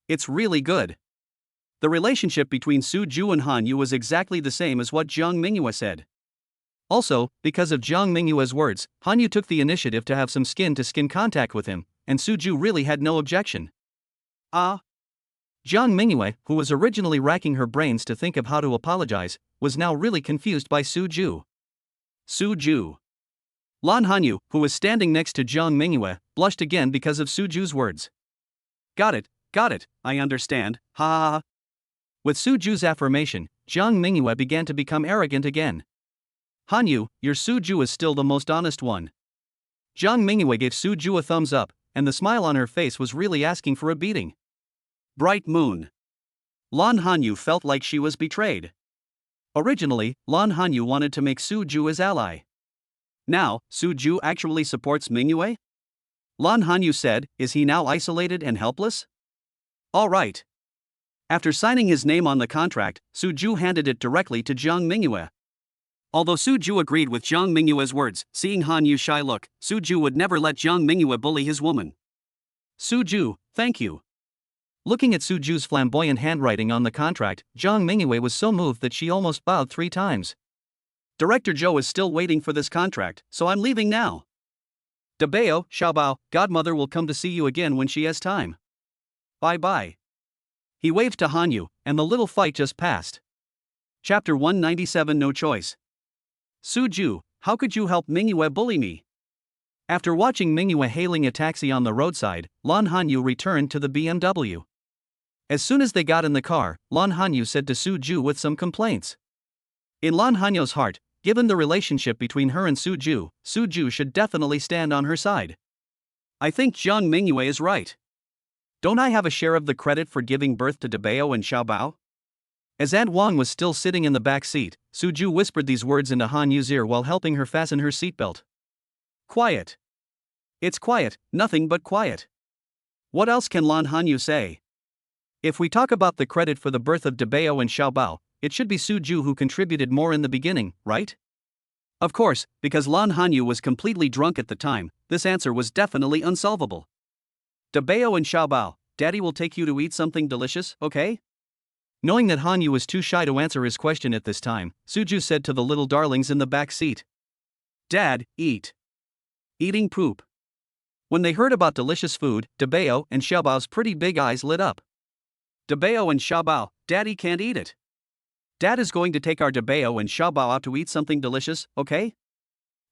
It's really good. The relationship between Su Ju and Hanyu was exactly the same as what Jiang Mingyue said. Also, because of Jiang Mingyue's words, Hanyu took the initiative to have some skin-to-skin contact with him, and Su Ju really had no objection. Jiang Mingyue, who was originally racking her brains to think of how to apologize, was now really confused by Su Ju. Su Ju. Lan Hanyu, who was standing next to Jiang Mingyue, blushed again because of Su Ju's words. Got it, I understand, ha ha ha. With Su Ju's affirmation, Jiang Mingyue began to become arrogant again. Hanyu, your Su Ju is still the most honest one. Jiang Mingyue gave Su Ju a thumbs up, and the smile on her face was really asking for a beating. Bright moon. Lan Hanyu felt like she was betrayed. Originally, Lan Hanyu wanted to make Su Ju his ally. Now, Su Ju actually supports Mingyue? Lan Hanyu said, is he now isolated and helpless? All right. After signing his name on the contract, Su Ju handed it directly to Jiang Mingyue. Although Su Ju agreed with Jiang Mingyue's words, seeing Hanyu's shy look, Su Ju would never let Jiang Mingyue bully his woman. Su Ju, thank you. Looking at Su Ju's flamboyant handwriting on the contract, Jiang Mingyue was so moved that she almost bowed 3 times. Director Zhou is still waiting for this contract, so I'm leaving now. Dabao, Xiaobao, godmother will come to see you again when she has time. Bye-bye. He waved to Hanyu, and the little fight just passed. Chapter 197 No Choice. Su Ju, how could you help Mingyue bully me? After watching Mingyue hailing a taxi on the roadside, Lan Hanyu returned to the BMW. As soon as they got in the car, Lan Hanyu said to Su Ju with some complaints. In Lan Hanyu's heart, given the relationship between her and Su Ju should definitely stand on her side. I think Jiang Mingyue is right. Don't I have a share of the credit for giving birth to Dabao and Xiaobao? As Aunt Wang was still sitting in the back seat, Su Ju whispered these words into Han Yu's ear while helping her fasten her seatbelt. Quiet. It's quiet, nothing but quiet. What else can Lan Hanyu say? If we talk about the credit for the birth of Dabao and Xiaobao, it should be Su Ju who contributed more in the beginning, right? Of course, because Lan Hanyu was completely drunk at the time, this answer was definitely unsolvable. Dabao and Xiaobao, Daddy will take you to eat something delicious, okay? Knowing that Hanyu was too shy to answer his question at this time, Su Ju said to the little darlings in the back seat. Dad, eat. Eating poop. When they heard about delicious food, Dabeo and Xiaobao's pretty big eyes lit up. Dabeo and Xiaobao, Daddy can't eat it. Dad is going to take our Dabeo and Xiaobao out to eat something delicious, okay?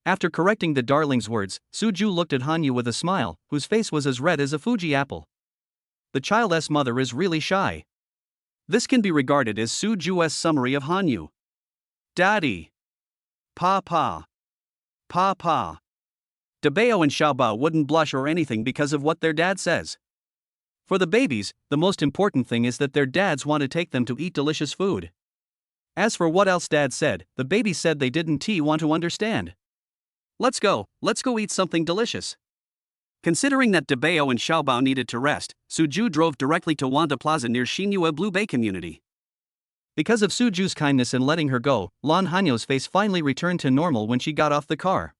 After correcting the darling's words, Suju looked at Hanyu with a smile, whose face was as red as a Fuji apple. The child's mother is really shy. This can be regarded as Suju's summary of Hanyu. Daddy. Papa. Papa. Dabeo and Xiaobao wouldn't blush or anything because of what their dad says. For the babies, the most important thing is that their dads want to take them to eat delicious food. As for what else Dad said, the babies said they didn't want to understand. Let's go eat something delicious. Considering that Dabeo and Xiaobao needed to rest, Suju drove directly to Wanda Plaza near Xinhua Blue Bay community. Because of Suju's kindness in letting her go, Lan Hanyo's face finally returned to normal when she got off the car.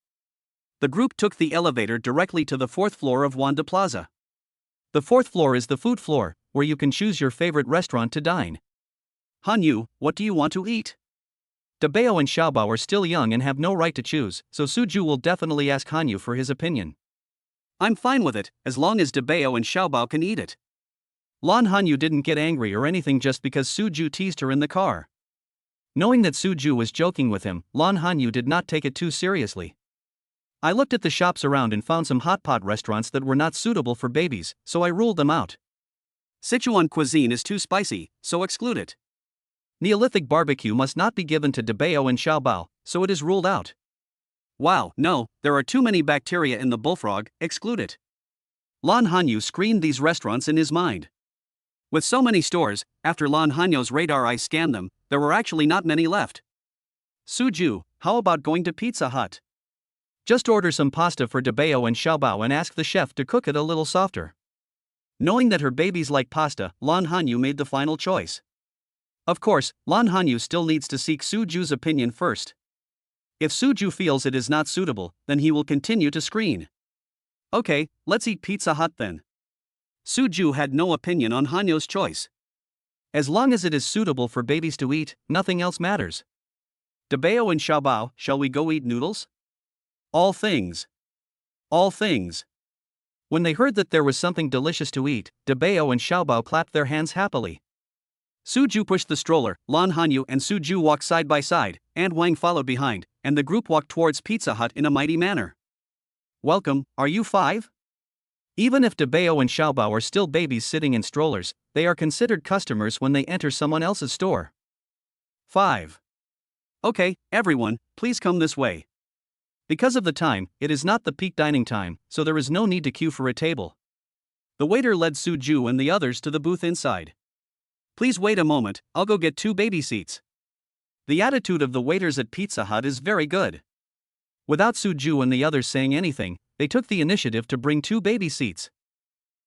The group took the elevator directly to the 4th floor of Wanda Plaza. The 4th floor is the food floor, where you can choose your favorite restaurant to dine. Hanyu, what do you want to eat? Dabeo and Xiaobao are still young and have no right to choose, so Suju will definitely ask Hanyu for his opinion. I'm fine with it, as long as Dabeo and Xiaobao can eat it. Lan Hanyu didn't get angry or anything just because Suju teased her in the car. Knowing that Suju was joking with him, Lan Hanyu did not take it too seriously. I looked at the shops around and found some hot pot restaurants that were not suitable for babies, so I ruled them out. Sichuan cuisine is too spicy, so exclude it. Neolithic barbecue must not be given to Dabeo and Xiaobao, so it is ruled out. Wow, no, there are too many bacteria in the bullfrog, exclude it. Lan Hanyu screened these restaurants in his mind. With so many stores, after Lan Hanyu's radar eye scanned them, there were actually not many left. Suju, how about going to Pizza Hut? Just order some pasta for Dabeo and Xiaobao and ask the chef to cook it a little softer. Knowing that her babies like pasta, Lan Hanyu made the final choice. Of course, Lan Hanyu still needs to seek Suju's opinion first. If Suju feels it is not suitable, then he will continue to screen. Okay, let's eat Pizza Hut then. Suju had no opinion on Hanyu's choice. As long as it is suitable for babies to eat, nothing else matters. Dabeo and Xiaobao, shall we go eat noodles? All things. All things. When they heard that there was something delicious to eat, Dabeo and Xiaobao clapped their hands happily. Suju pushed the stroller, Lan Hanyu and Suju walked side by side, and Wang followed behind, and the group walked towards Pizza Hut in a mighty manner. Welcome, are you 5? Even if Dabeo and Xiaobao are still babies sitting in strollers, they are considered customers when they enter someone else's store. 5. Okay, everyone, please come this way. Because of the time, it is not the peak dining time, so there is no need to queue for a table. The waiter led Suju and the others to the booth inside. Please wait a moment, I'll go get 2 baby seats. The attitude of the waiters at Pizza Hut is very good. Without Suju and the others saying anything, they took the initiative to bring 2 baby seats.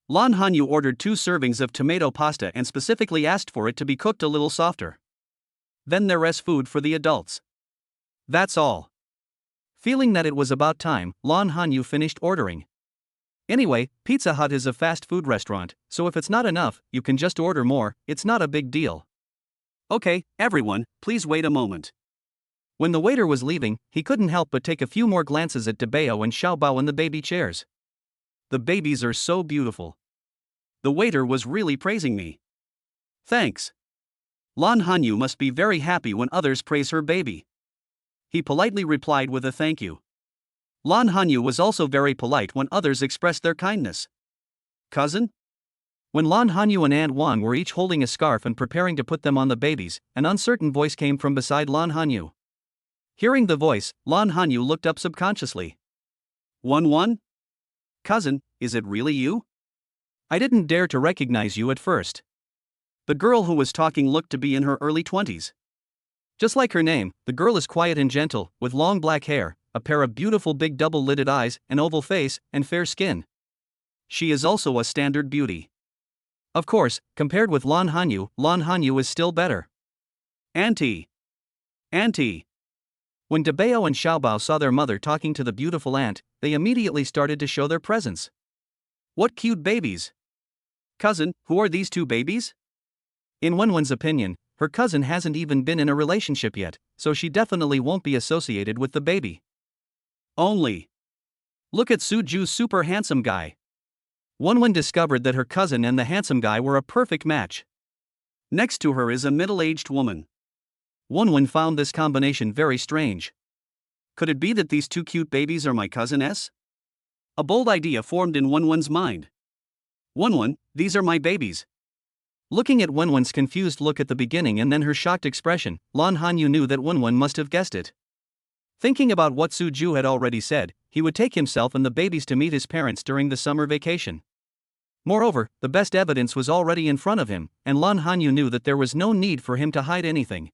Lan Hanyu ordered 2 servings of tomato pasta and specifically asked for it to be cooked a little softer. Then there is food for the adults. That's all. Feeling that it was about time, Lan Hanyu finished ordering. Anyway, Pizza Hut is a fast food restaurant, so if it's not enough, you can just order more, it's not a big deal. Okay, everyone, please wait a moment. When the waiter was leaving, he couldn't help but take a few more glances at Dabeo and Xiaobao in the baby chairs. The babies are so beautiful. The waiter was really praising me. Thanks. Lan Hanyu must be very happy when others praise her baby. He politely replied with a thank you. Lan Hanyu was also very polite when others expressed their kindness. Cousin? When Lan Hanyu and Aunt Wang were each holding a scarf and preparing to put them on the babies, an uncertain voice came from beside Lan Hanyu. Hearing the voice, Lan Hanyu looked up subconsciously. 1-1? Cousin, is it really you? I didn't dare to recognize you at first. The girl who was talking looked to be in her early 20s. Just like her name, the girl is quiet and gentle, with long black hair, a pair of beautiful big double-lidded eyes, an oval face, and fair skin. She is also a standard beauty. Of course, compared with Lan Hanyu is still better. Auntie. Auntie. When Dabeo and Xiaobao saw their mother talking to the beautiful aunt, they immediately started to show their presents. What cute babies. Cousin, who are these 2 babies? In Wenwen's opinion, her cousin hasn't even been in a relationship yet, so she definitely won't be associated with the baby. Only. Look at Suju's super handsome guy. Wonwon discovered that her cousin and the handsome guy were a perfect match. Next to her is a middle-aged woman. Wonwon found this combination very strange. Could it be that these two cute babies are my cousin's? A bold idea formed in Wonwon's mind. Wonwon, these are my babies. Looking at Wonwon's confused look at the beginning and then her shocked expression, Lan Hanyu knew that Wonwon must have guessed it. Thinking about what Suju had already said, he would take himself and the babies to meet his parents during the summer vacation. Moreover, the best evidence was already in front of him, and Lan Hanyu knew that there was no need for him to hide anything.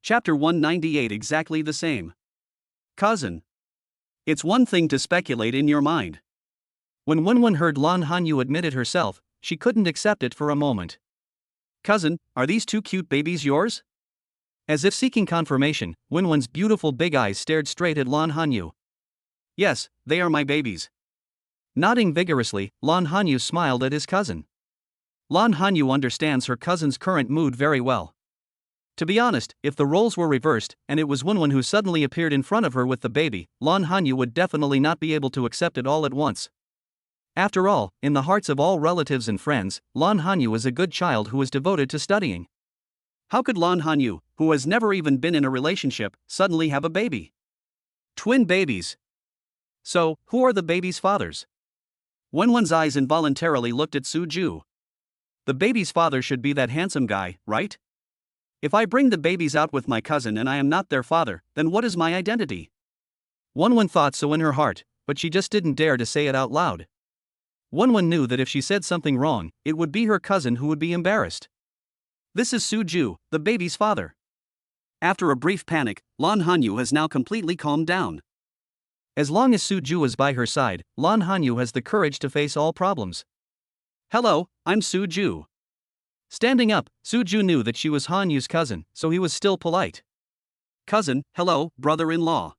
Chapter 198 exactly the same. Cousin. It's one thing to speculate in your mind. When Wonwon heard Lan Hanyu admit it herself, she couldn't accept it for a moment. Cousin, are these two cute babies yours? As if seeking confirmation, Wonwon's beautiful big eyes stared straight at Lan Hanyu. Yes, they are my babies. Nodding vigorously, Lan Hanyu smiled at his cousin. Lan Hanyu understands her cousin's current mood very well. To be honest, if the roles were reversed, and it was Wonwon who suddenly appeared in front of her with the baby, Lan Hanyu would definitely not be able to accept it all at once. After all, in the hearts of all relatives and friends, Lan Hanyu is a good child who is devoted to studying. How could Lan Hanyu, who has never even been in a relationship, suddenly have a baby? Twin babies. So, who are the babies' fathers? Wonwon's eyes involuntarily looked at Suju. The baby's father should be that handsome guy, right? If I bring the babies out with my cousin and I am not their father, then what is my identity? Wonwon thought so in her heart, but she just didn't dare to say it out loud. Wonwon knew that if she said something wrong, it would be her cousin who would be embarrassed. This is Suju, the baby's father. After a brief panic, Lan Hanyu has now completely calmed down. As long as Suju is by her side, Lan Hanyu has the courage to face all problems. Hello, I'm Suju. Standing up, Suju knew that she was Hanyu's cousin, so he was still polite. Cousin, hello, brother-in-law.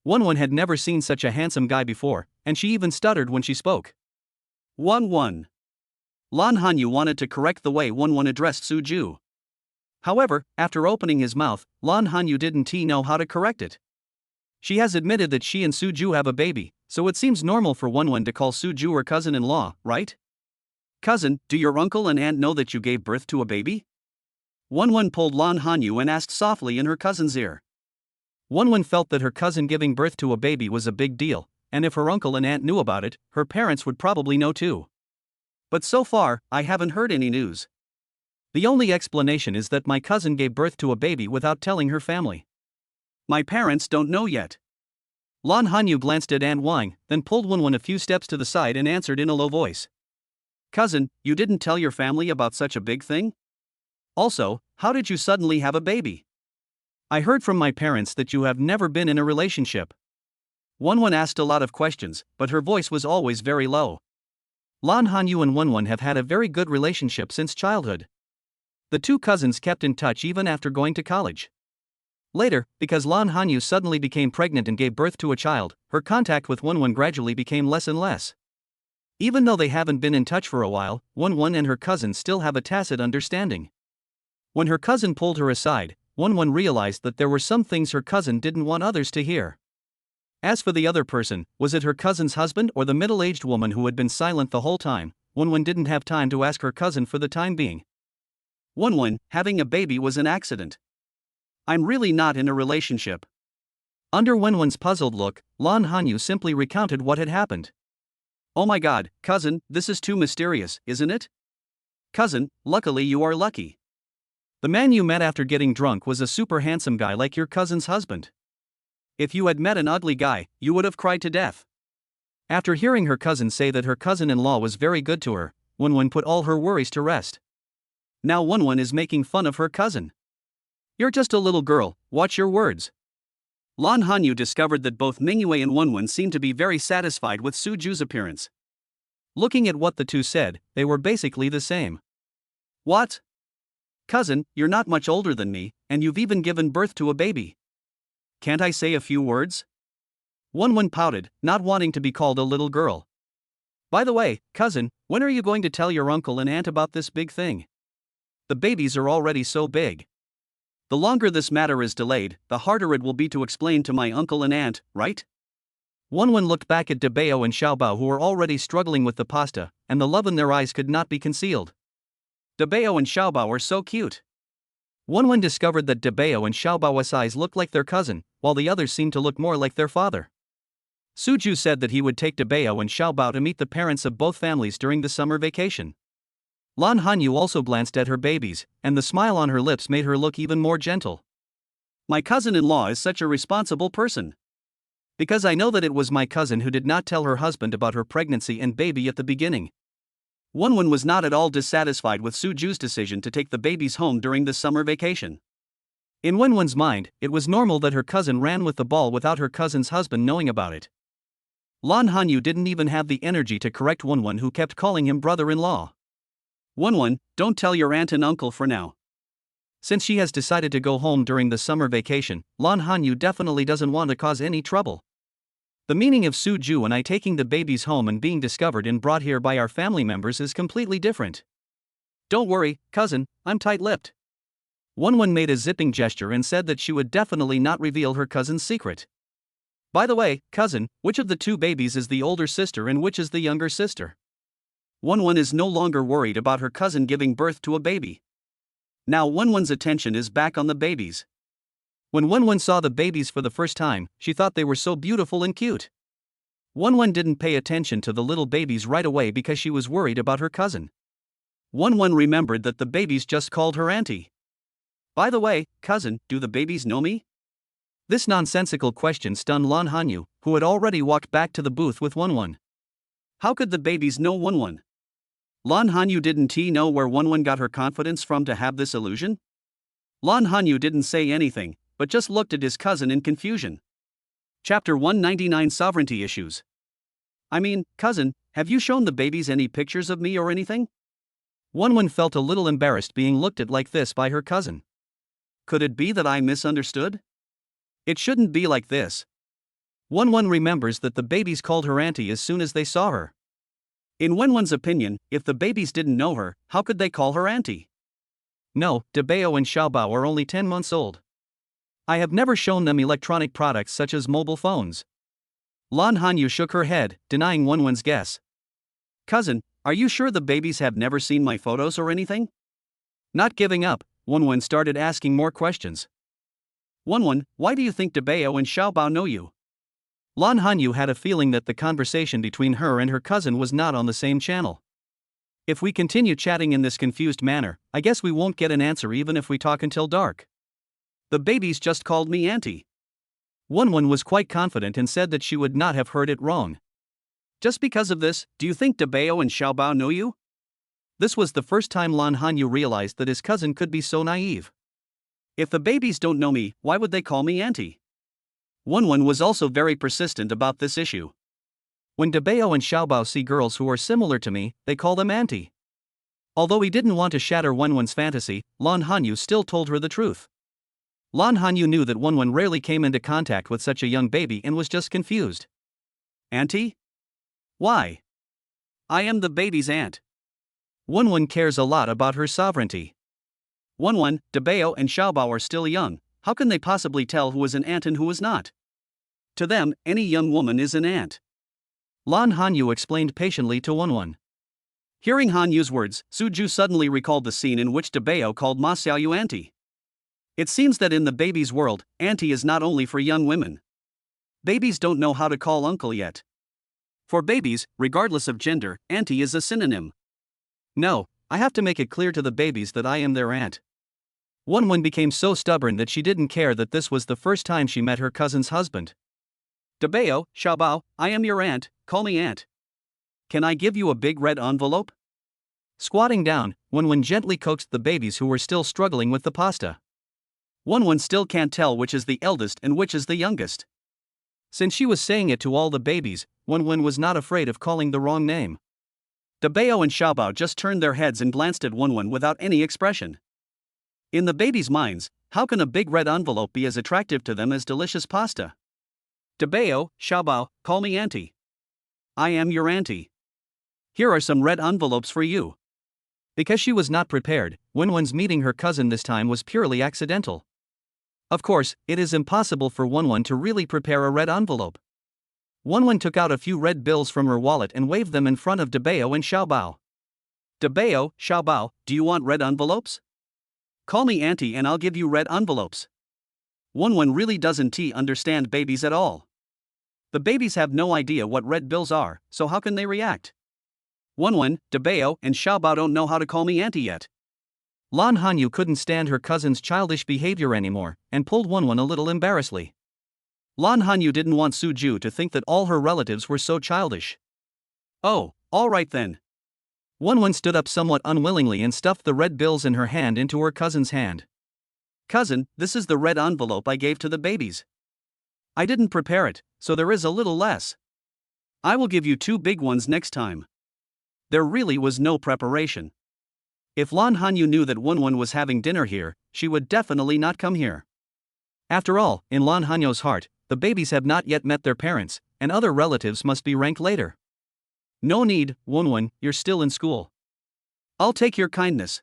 Wonwon had never seen such a handsome guy before, and she even stuttered when she spoke. Wonwon. Lan Hanyu wanted to correct the way Wonwon addressed Suju. However, after opening his mouth, Lan Hanyu didn't know how to correct it. She has admitted that she and Suju have a baby, so it seems normal for Wonwon to call Suju her cousin-in-law, right? Cousin, do your uncle and aunt know that you gave birth to a baby? Wonwon pulled Lan Hanyu and asked softly in her cousin's ear. Wonwon felt that her cousin giving birth to a baby was a big deal, and if her uncle and aunt knew about it, her parents would probably know too. But so far, I haven't heard any news. The only explanation is that my cousin gave birth to a baby without telling her family. My parents don't know yet. Lan Hanyu glanced at Aunt Wang, then pulled Wonwon a few steps to the side and answered in a low voice. Cousin, you didn't tell your family about such a big thing? Also, how did you suddenly have a baby? I heard from my parents that you have never been in a relationship. Wonwon asked a lot of questions, but her voice was always very low. Lan Hanyu and Wonwon have had a very good relationship since childhood. The two cousins kept in touch even after going to college. Later, because Lan Hanyu suddenly became pregnant and gave birth to a child, her contact with Wonwon gradually became less and less. Even though they haven't been in touch for a while, Wonwon and her cousin still have a tacit understanding. When her cousin pulled her aside, Wonwon realized that there were some things her cousin didn't want others to hear. As for the other person, was it her cousin's husband or the middle-aged woman who had been silent the whole time? Wonwon didn't have time to ask her cousin for the time being. Wonwon, having a baby was an accident. I'm really not in a relationship. Under Wonwon's puzzled look, Lan Hanyu simply recounted what had happened. Oh my god, cousin, this is too mysterious, isn't it? Cousin, luckily you are lucky. The man you met after getting drunk was a super handsome guy like your cousin's husband. If you had met an ugly guy, you would have cried to death. After hearing her cousin say that her cousin-in-law was very good to her, Wonwon put all her worries to rest. Now Wonwon is making fun of her cousin. You're just a little girl, watch your words. Lan Hanyu discovered that both Mingyue and Wonwon seemed to be very satisfied with Suju's appearance. Looking at what the two said, they were basically the same. What? Cousin, you're not much older than me, and you've even given birth to a baby. Can't I say a few words? Wonwon pouted, not wanting to be called a little girl. By the way, cousin, when are you going to tell your uncle and aunt about this big thing? The babies are already so big. The longer this matter is delayed, the harder it will be to explain to my uncle and aunt, right? Wenwen looked back at Debeo and Xiaobao, who were already struggling with the pasta, and the love in their eyes could not be concealed. Debeo and Xiaobao are so cute. Wenwen discovered that Debeo and Xiaobao's eyes looked like their cousin, while the others seemed to look more like their father. Suju said that he would take Debeo and Xiaobao to meet the parents of both families during the summer vacation. Lan Hanyu also glanced at her babies, and the smile on her lips made her look even more gentle. My cousin-in-law is such a responsible person. Because I know that it was my cousin who did not tell her husband about her pregnancy and baby at the beginning. Wenwen was not at all dissatisfied with Suju's decision to take the babies home during the summer vacation. In Wenwen's mind, it was normal that her cousin ran with the ball without her cousin's husband knowing about it. Lan Hanyu didn't even have the energy to correct Wenwen, who kept calling him brother-in-law. Wenwen, don't tell your aunt and uncle for now. Since she has decided to go home during the summer vacation, Lan Hanyu definitely doesn't want to cause any trouble. The meaning of Suju and I taking the babies home and being discovered and brought here by our family members is completely different. Don't worry, cousin, I'm tight-lipped. Wenwen made a zipping gesture and said that she would definitely not reveal her cousin's secret. By the way, cousin, which of the two babies is the older sister and which is the younger sister? Wenwen is no longer worried about her cousin giving birth to a baby. Now Wenwen's attention is back on the babies. When Wenwen saw the babies for the first time, she thought they were so beautiful and cute. Wenwen didn't pay attention to the little babies right away because she was worried about her cousin. Wenwen remembered that the babies just called her auntie. By the way, cousin, do the babies know me? This nonsensical question stunned Lan Hanyu, who had already walked back to the booth with Wenwen. How could the babies know Wenwen? Lan Hanyu didn't know where Wenwen got her confidence from to have this illusion? Lan Hanyu didn't say anything, but just looked at his cousin in confusion. Chapter 199 Sovereignty Issues. I mean, cousin, have you shown the babies any pictures of me or anything? Wenwen felt a little embarrassed being looked at like this by her cousin. Could it be that I misunderstood? It shouldn't be like this. Wenwen remembers that the babies called her auntie as soon as they saw her. In Wenwen's opinion, if the babies didn't know her, how could they call her auntie? No, Debeo and Xiaobao are only 10 months old. I have never shown them electronic products such as mobile phones. Lan Hanyu shook her head, denying Wenwen's guess. Cousin, are you sure the babies have never seen my photos or anything? Not giving up, Wenwen started asking more questions. Wenwen, why do you think Debeo and Xiaobao know you? Lan Hanyu had a feeling that the conversation between her and her cousin was not on the same channel. If we continue chatting in this confused manner, I guess we won't get an answer even if we talk until dark. The babies just called me auntie. Wenwen was quite confident and said that she would not have heard it wrong. Just because of this, do you think Debeo and Xiaobao know you? This was the first time Lan Hanyu realized that his cousin could be so naive. If the babies don't know me, why would they call me auntie? Wenwen was also very persistent about this issue. When Debeo and Xiaobao see girls who are similar to me, they call them auntie. Although he didn't want to shatter Wenwen's fantasy, Lan Hanyu still told her the truth. Lan Hanyu knew that Wenwen rarely came into contact with such a young baby and was just confused. Auntie? Why? I am the baby's aunt. Wenwen cares a lot about her sovereignty. Wenwen, Debeo and Xiaobao are still young. How can they possibly tell who is an aunt and who is not? To them, any young woman is an aunt. Lan Hanyu explained patiently to Wenwen. Hearing Hanyu's words, Suju suddenly recalled the scene in which Debeo called Ma Xiaoyu auntie. It seems that in the baby's world, auntie is not only for young women. Babies don't know how to call uncle yet. For babies, regardless of gender, auntie is a synonym. No, I have to make it clear to the babies that I am their aunt. Wenwen became so stubborn that she didn't care that this was the first time she met her cousin's husband. Debeo, Xiaobao, I am your aunt, call me aunt. Can I give you a big red envelope? Squatting down, Wenwen gently coaxed the babies who were still struggling with the pasta. Wenwen still can't tell which is the eldest and which is the youngest. Since she was saying it to all the babies, Wenwen was not afraid of calling the wrong name. Debeo and Xiaobao just turned their heads and glanced at Wenwen without any expression. In the babies' minds, how can a big red envelope be as attractive to them as delicious pasta? Debeo, Xiaobao, call me auntie. I am your auntie. Here are some red envelopes for you. Because she was not prepared, Wenwen's meeting her cousin this time was purely accidental. Of course, it is impossible for Wenwen to really prepare a red envelope. Wenwen took out a few red bills from her wallet and waved them in front of Debeo and Xiaobao. Debeo, Xiaobao, do you want red envelopes? Call me Auntie and I'll give you red envelopes. Wenwen really doesn't understand babies at all. The babies have no idea what red bills are, so how can they react? Wenwen, Debeo, and Xiaobao don't know how to call me Auntie yet. Lan Hanyu couldn't stand her cousin's childish behavior anymore, and pulled Wenwen a little embarrassedly. Lan Hanyu didn't want Suju to think that all her relatives were so childish. Oh, alright then. Wenwen stood up somewhat unwillingly and stuffed the red bills in her hand into her cousin's hand. Cousin, this is the red envelope I gave to the babies. I didn't prepare it, so there is a little less. I will give you 2 big ones next time. There really was no preparation. If Lan Hanyu knew that Wenwen was having dinner here, she would definitely not come here. After all, in Lan Hanyu's heart, the babies have not yet met their parents, and other relatives must be ranked later. No need, Wenwen, you're still in school. I'll take your kindness.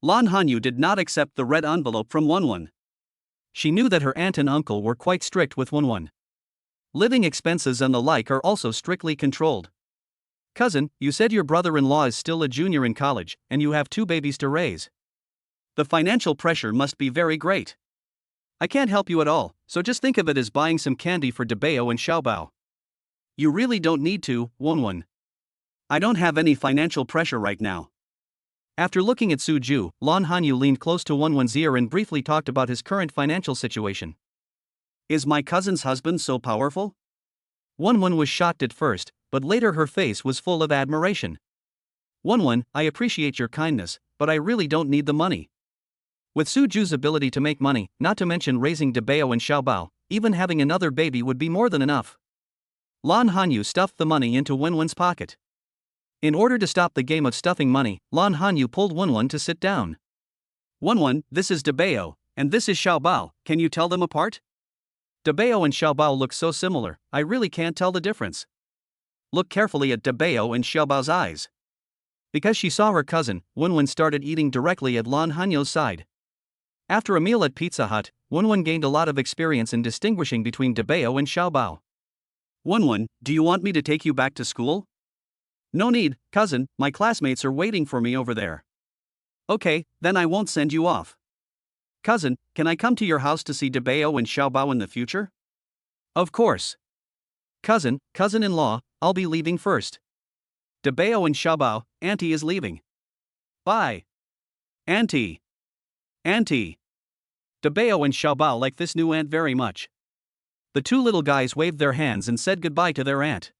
Lan Hanyu did not accept the red envelope from Wenwen. She knew that her aunt and uncle were quite strict with Wenwen. Living expenses and the like are also strictly controlled. Cousin, you said your brother-in-law is still a junior in college, and you have 2 babies to raise. The financial pressure must be very great. I can't help you at all, so just think of it as buying some candy for Debeo and Xiaobao. You really don't need to, Wenwen. I don't have any financial pressure right now. After looking at Suju, Lan Hanyu leaned close to Wenwen's ear and briefly talked about his current financial situation. Is my cousin's husband so powerful? Wenwen was shocked at first, but later her face was full of admiration. Wenwen, I appreciate your kindness, but I really don't need the money. With Suju's ability to make money, not to mention raising Debeo and Xiaobao, even having another baby would be more than enough. Lan Hanyu stuffed the money into Wenwen's pocket. In order to stop the game of stuffing money, Lan Hanyu pulled Wenwen to sit down. Wenwen, this is Debeo, and this is Xiaobao, can you tell them apart? Debeo and Xiaobao look so similar, I really can't tell the difference. Look carefully at Debeo and Xiaobao's eyes. Because she saw her cousin, Wenwen started eating directly at Lan Hanyu's side. After a meal at Pizza Hut, Wenwen gained a lot of experience in distinguishing between Debeo and Xiaobao. Wenwen, do you want me to take you back to school? No need, cousin, my classmates are waiting for me over there. Okay, then I won't send you off. Cousin, can I come to your house to see Debeo and Xiaobao in the future? Of course. Cousin-in-law, I'll be leaving first. Debeo and Xiaobao, Auntie is leaving. Bye. Auntie. Auntie. Debeo and Xiaobao like this new aunt very much. The 2 little guys waved their hands and said goodbye to their aunt.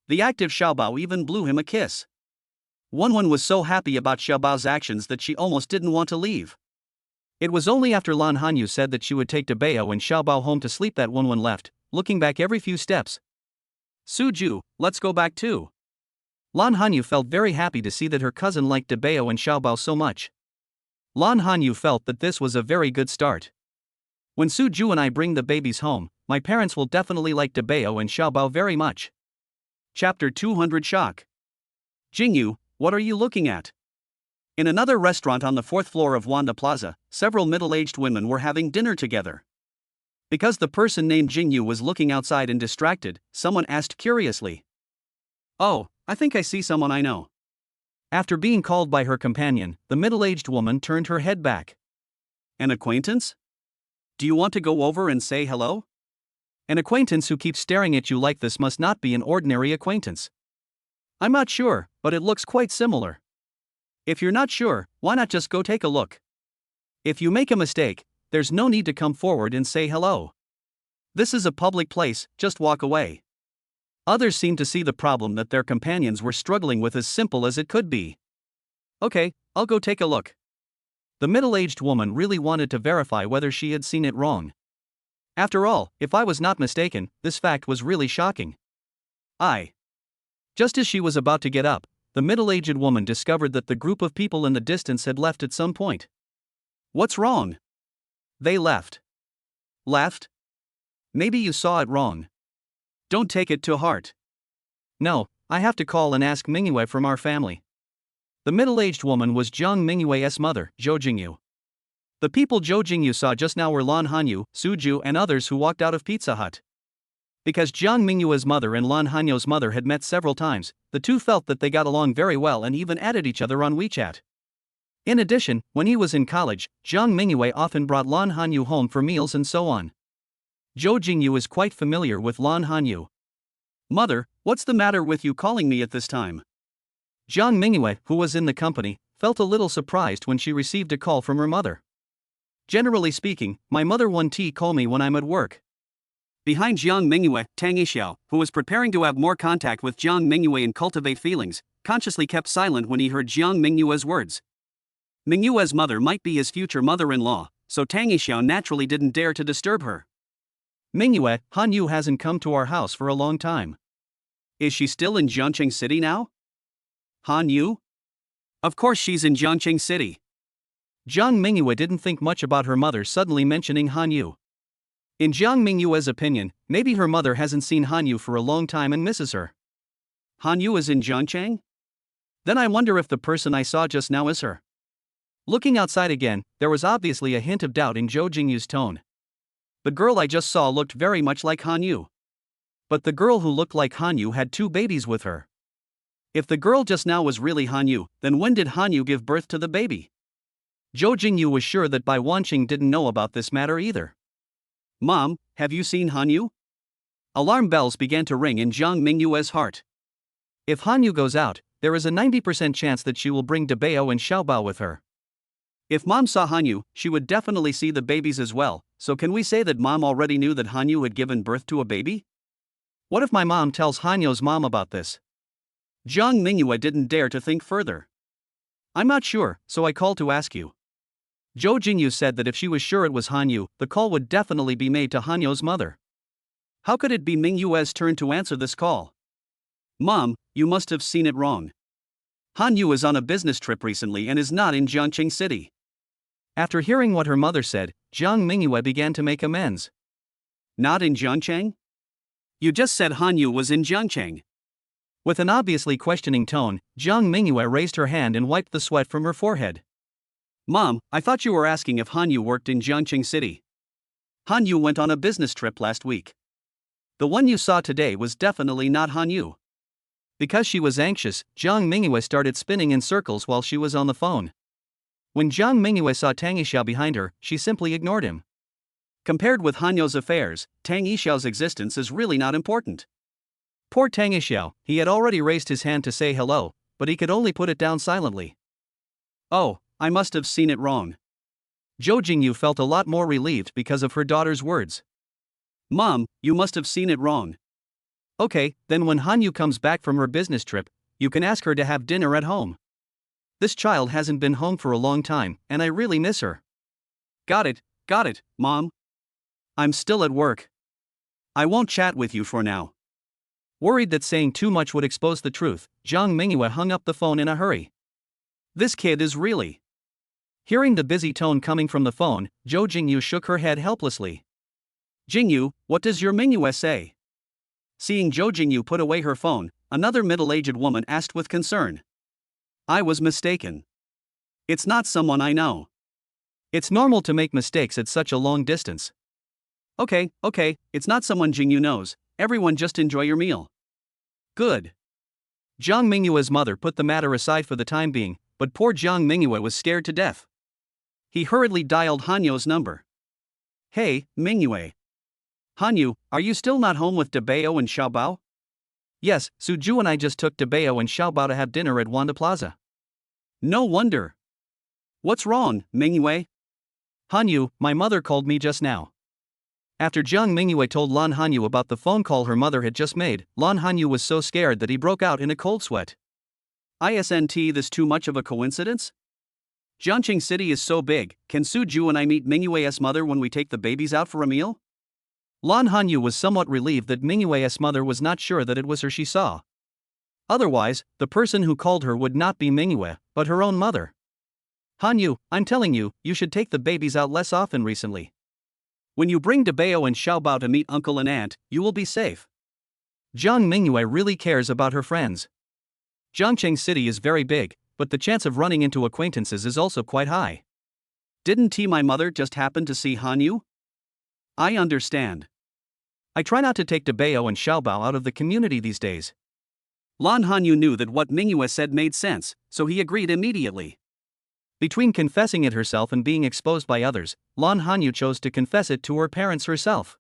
The active Xiaobao even blew him a kiss. Wenwen was so happy about Xiaobao's actions that she almost didn't want to leave. It was only after Lan Hanyu said that she would take Debeo and Xiaobao home to sleep that Wenwen left, looking back every few steps. Suju, let's go back too. Lan Hanyu felt very happy to see that her cousin liked Debeo and Xiaobao so much. Lan Hanyu felt that this was a very good start. When Suju and I bring the babies home, my parents will definitely like Debeo and Xiaobao very much. Chapter 200 Shock. Jingyu, what are you looking at? In another restaurant on the 4th floor of Wanda Plaza, several middle-aged women were having dinner together. Because the person named Jingyu was looking outside and distracted, someone asked curiously. Oh, I think I see someone I know. After being called by her companion, the middle-aged woman turned her head back. An acquaintance? Do you want to go over and say hello? An acquaintance who keeps staring at you like this must not be an ordinary acquaintance. I'm not sure, but it looks quite similar. If you're not sure, why not just go take a look? If you make a mistake, there's no need to come forward and say hello. This is a public place, just walk away. Others seemed to see the problem that their companions were struggling with as simple as it could be. Okay, I'll go take a look. The middle-aged woman really wanted to verify whether she had seen it wrong. After all, if I was not mistaken, this fact was really shocking. Just as she was about to get up, the middle-aged woman discovered that the group of people in the distance had left at some point. What's wrong? They left. Left? Maybe you saw it wrong. Don't take it to heart. No, I have to call and ask Mingyue from our family. The middle-aged woman was Jiang Mingyue's mother, Zhou Jingyu. The people Zhou Jingyu saw just now were Lan Hanyu, Suju and others who walked out of Pizza Hut. Because Jiang Mingyue's mother and Lan Hanyo's mother had met several times, the two felt that they got along very well and even added each other on WeChat. In addition, when he was in college, Jiang Mingyue often brought Lan Hanyu home for meals and so on. Zhou Jingyu is quite familiar with Lan Hanyu. Mother, what's the matter with you calling me at this time? Jiang Mingyue, who was in the company, felt a little surprised when she received a call from her mother. Generally speaking, my mother won't call me when I'm at work. Behind Jiang Mingyue, Tang Yixiao, who was preparing to have more contact with Jiang Mingyue and cultivate feelings, consciously kept silent when he heard Jiang Mingyue's words. Mingyue's mother might be his future mother-in-law, so Tang Yixiao naturally didn't dare to disturb her. Mingyue, Hanyu hasn't come to our house for a long time. Is she still in Jiangcheng City now? Hanyu? Of course she's in Jiangcheng City. Jiang Mingyue didn't think much about her mother suddenly mentioning Hanyu. In Jiang Mingyue's opinion, maybe her mother hasn't seen Hanyu for a long time and misses her. Hanyu is in Jiangcheng? Then I wonder if the person I saw just now is her. Looking outside again, there was obviously a hint of doubt in Zhou Jingyu's tone. The girl I just saw looked very much like Hanyu. But the girl who looked like Hanyu had 2 babies with her. If the girl just now was really Hanyu, then when did Hanyu give birth to the baby? Zhou Jingyu was sure that Bai Wanqing didn't know about this matter either. Mom, have you seen Hanyu? Alarm bells began to ring in Jiang Mingyue's heart. If Hanyu goes out, there is a 90% chance that she will bring Dabao and Xiaobao with her. If Mom saw Hanyu, she would definitely see the babies as well, so can we say that Mom already knew that Hanyu had given birth to a baby? What if my mom tells Hanyu's mom about this? Jiang Mingyue didn't dare to think further. I'm not sure, so I called to ask you. Zhou Jingyu said that if she was sure it was Hanyu, the call would definitely be made to Hanyu's mother. How could it be Mingyue's turn to answer this call? Mom, you must have seen it wrong. Hanyu is on a business trip recently and is not in Jiangcheng City. After hearing what her mother said, Jiang Mingyue began to make amends. Not in Jiangcheng? You just said Hanyu was in Jiangcheng. With an obviously questioning tone, Jiang Mingyue raised her hand and wiped the sweat from her forehead. Mom, I thought you were asking if Hanyu worked in Jiangcheng City. Hanyu went on a business trip last week. The one you saw today was definitely not Hanyu. Because she was anxious, Jiang Mingyue started spinning in circles while she was on the phone. When Jiang Mingyue saw Tang Yixiao behind her, she simply ignored him. Compared with Hanyu's affairs, Tang Yixiao's existence is really not important. Poor Tang Yixiao, he had already raised his hand to say hello, but he could only put it down silently. Oh, I must have seen it wrong. Zhou Jingyu felt a lot more relieved because of her daughter's words. Mom, you must have seen it wrong. Okay, then when Hanyu comes back from her business trip, you can ask her to have dinner at home. This child hasn't been home for a long time, and I really miss her. Got it, Mom. I'm still at work. I won't chat with you for now. Worried that saying too much would expose the truth, Jiang Mingyue hung up the phone in a hurry. This kid is really... Hearing the busy tone coming from the phone, Zhou Jingyu shook her head helplessly. Jingyu, what does your Mingyue say? Seeing Zhou Jingyu put away her phone, another middle-aged woman asked with concern. I was mistaken. It's not someone I know. It's normal to make mistakes at such a long distance. Okay, it's not someone Jingyu knows. Everyone just enjoy your meal. Good. Jiang Mingyue's mother put the matter aside for the time being, but poor Jiang Mingyue was scared to death. He hurriedly dialed Hanyu's number. Hey, Mingyue. Hanyu, are you still not home with Dabao and Xiaobao? Yes, Suju and I just took Dabao and Xiaobao to have dinner at Wanda Plaza. No wonder. What's wrong, Mingyue? Hanyu, my mother called me just now. After Jiang Mingyue told Lan Hanyu about the phone call her mother had just made, Lan Hanyu was so scared that he broke out in a cold sweat. Isn't this too much of a coincidence? Jiangcheng City is so big, can Suju and I meet Mingyue's mother when we take the babies out for a meal? Lan Hanyu was somewhat relieved that Mingyue's mother was not sure that it was her she saw. Otherwise, the person who called her would not be Mingyue, but her own mother. Hanyu, I'm telling you, you should take the babies out less often recently. When you bring Dabao and Xiaobao to meet uncle and aunt, you will be safe. Jiang Mingyue really cares about her friends. Jiangcheng City is very big, but the chance of running into acquaintances is also quite high. Didn't my mother just happen to see Hanyu? I understand. I try not to take Dabeo and Xiaobao out of the community these days. Lan Hanyu knew that what Mingyue said made sense, so he agreed immediately. Between confessing it herself and being exposed by others, Lan Hanyu chose to confess it to her parents herself.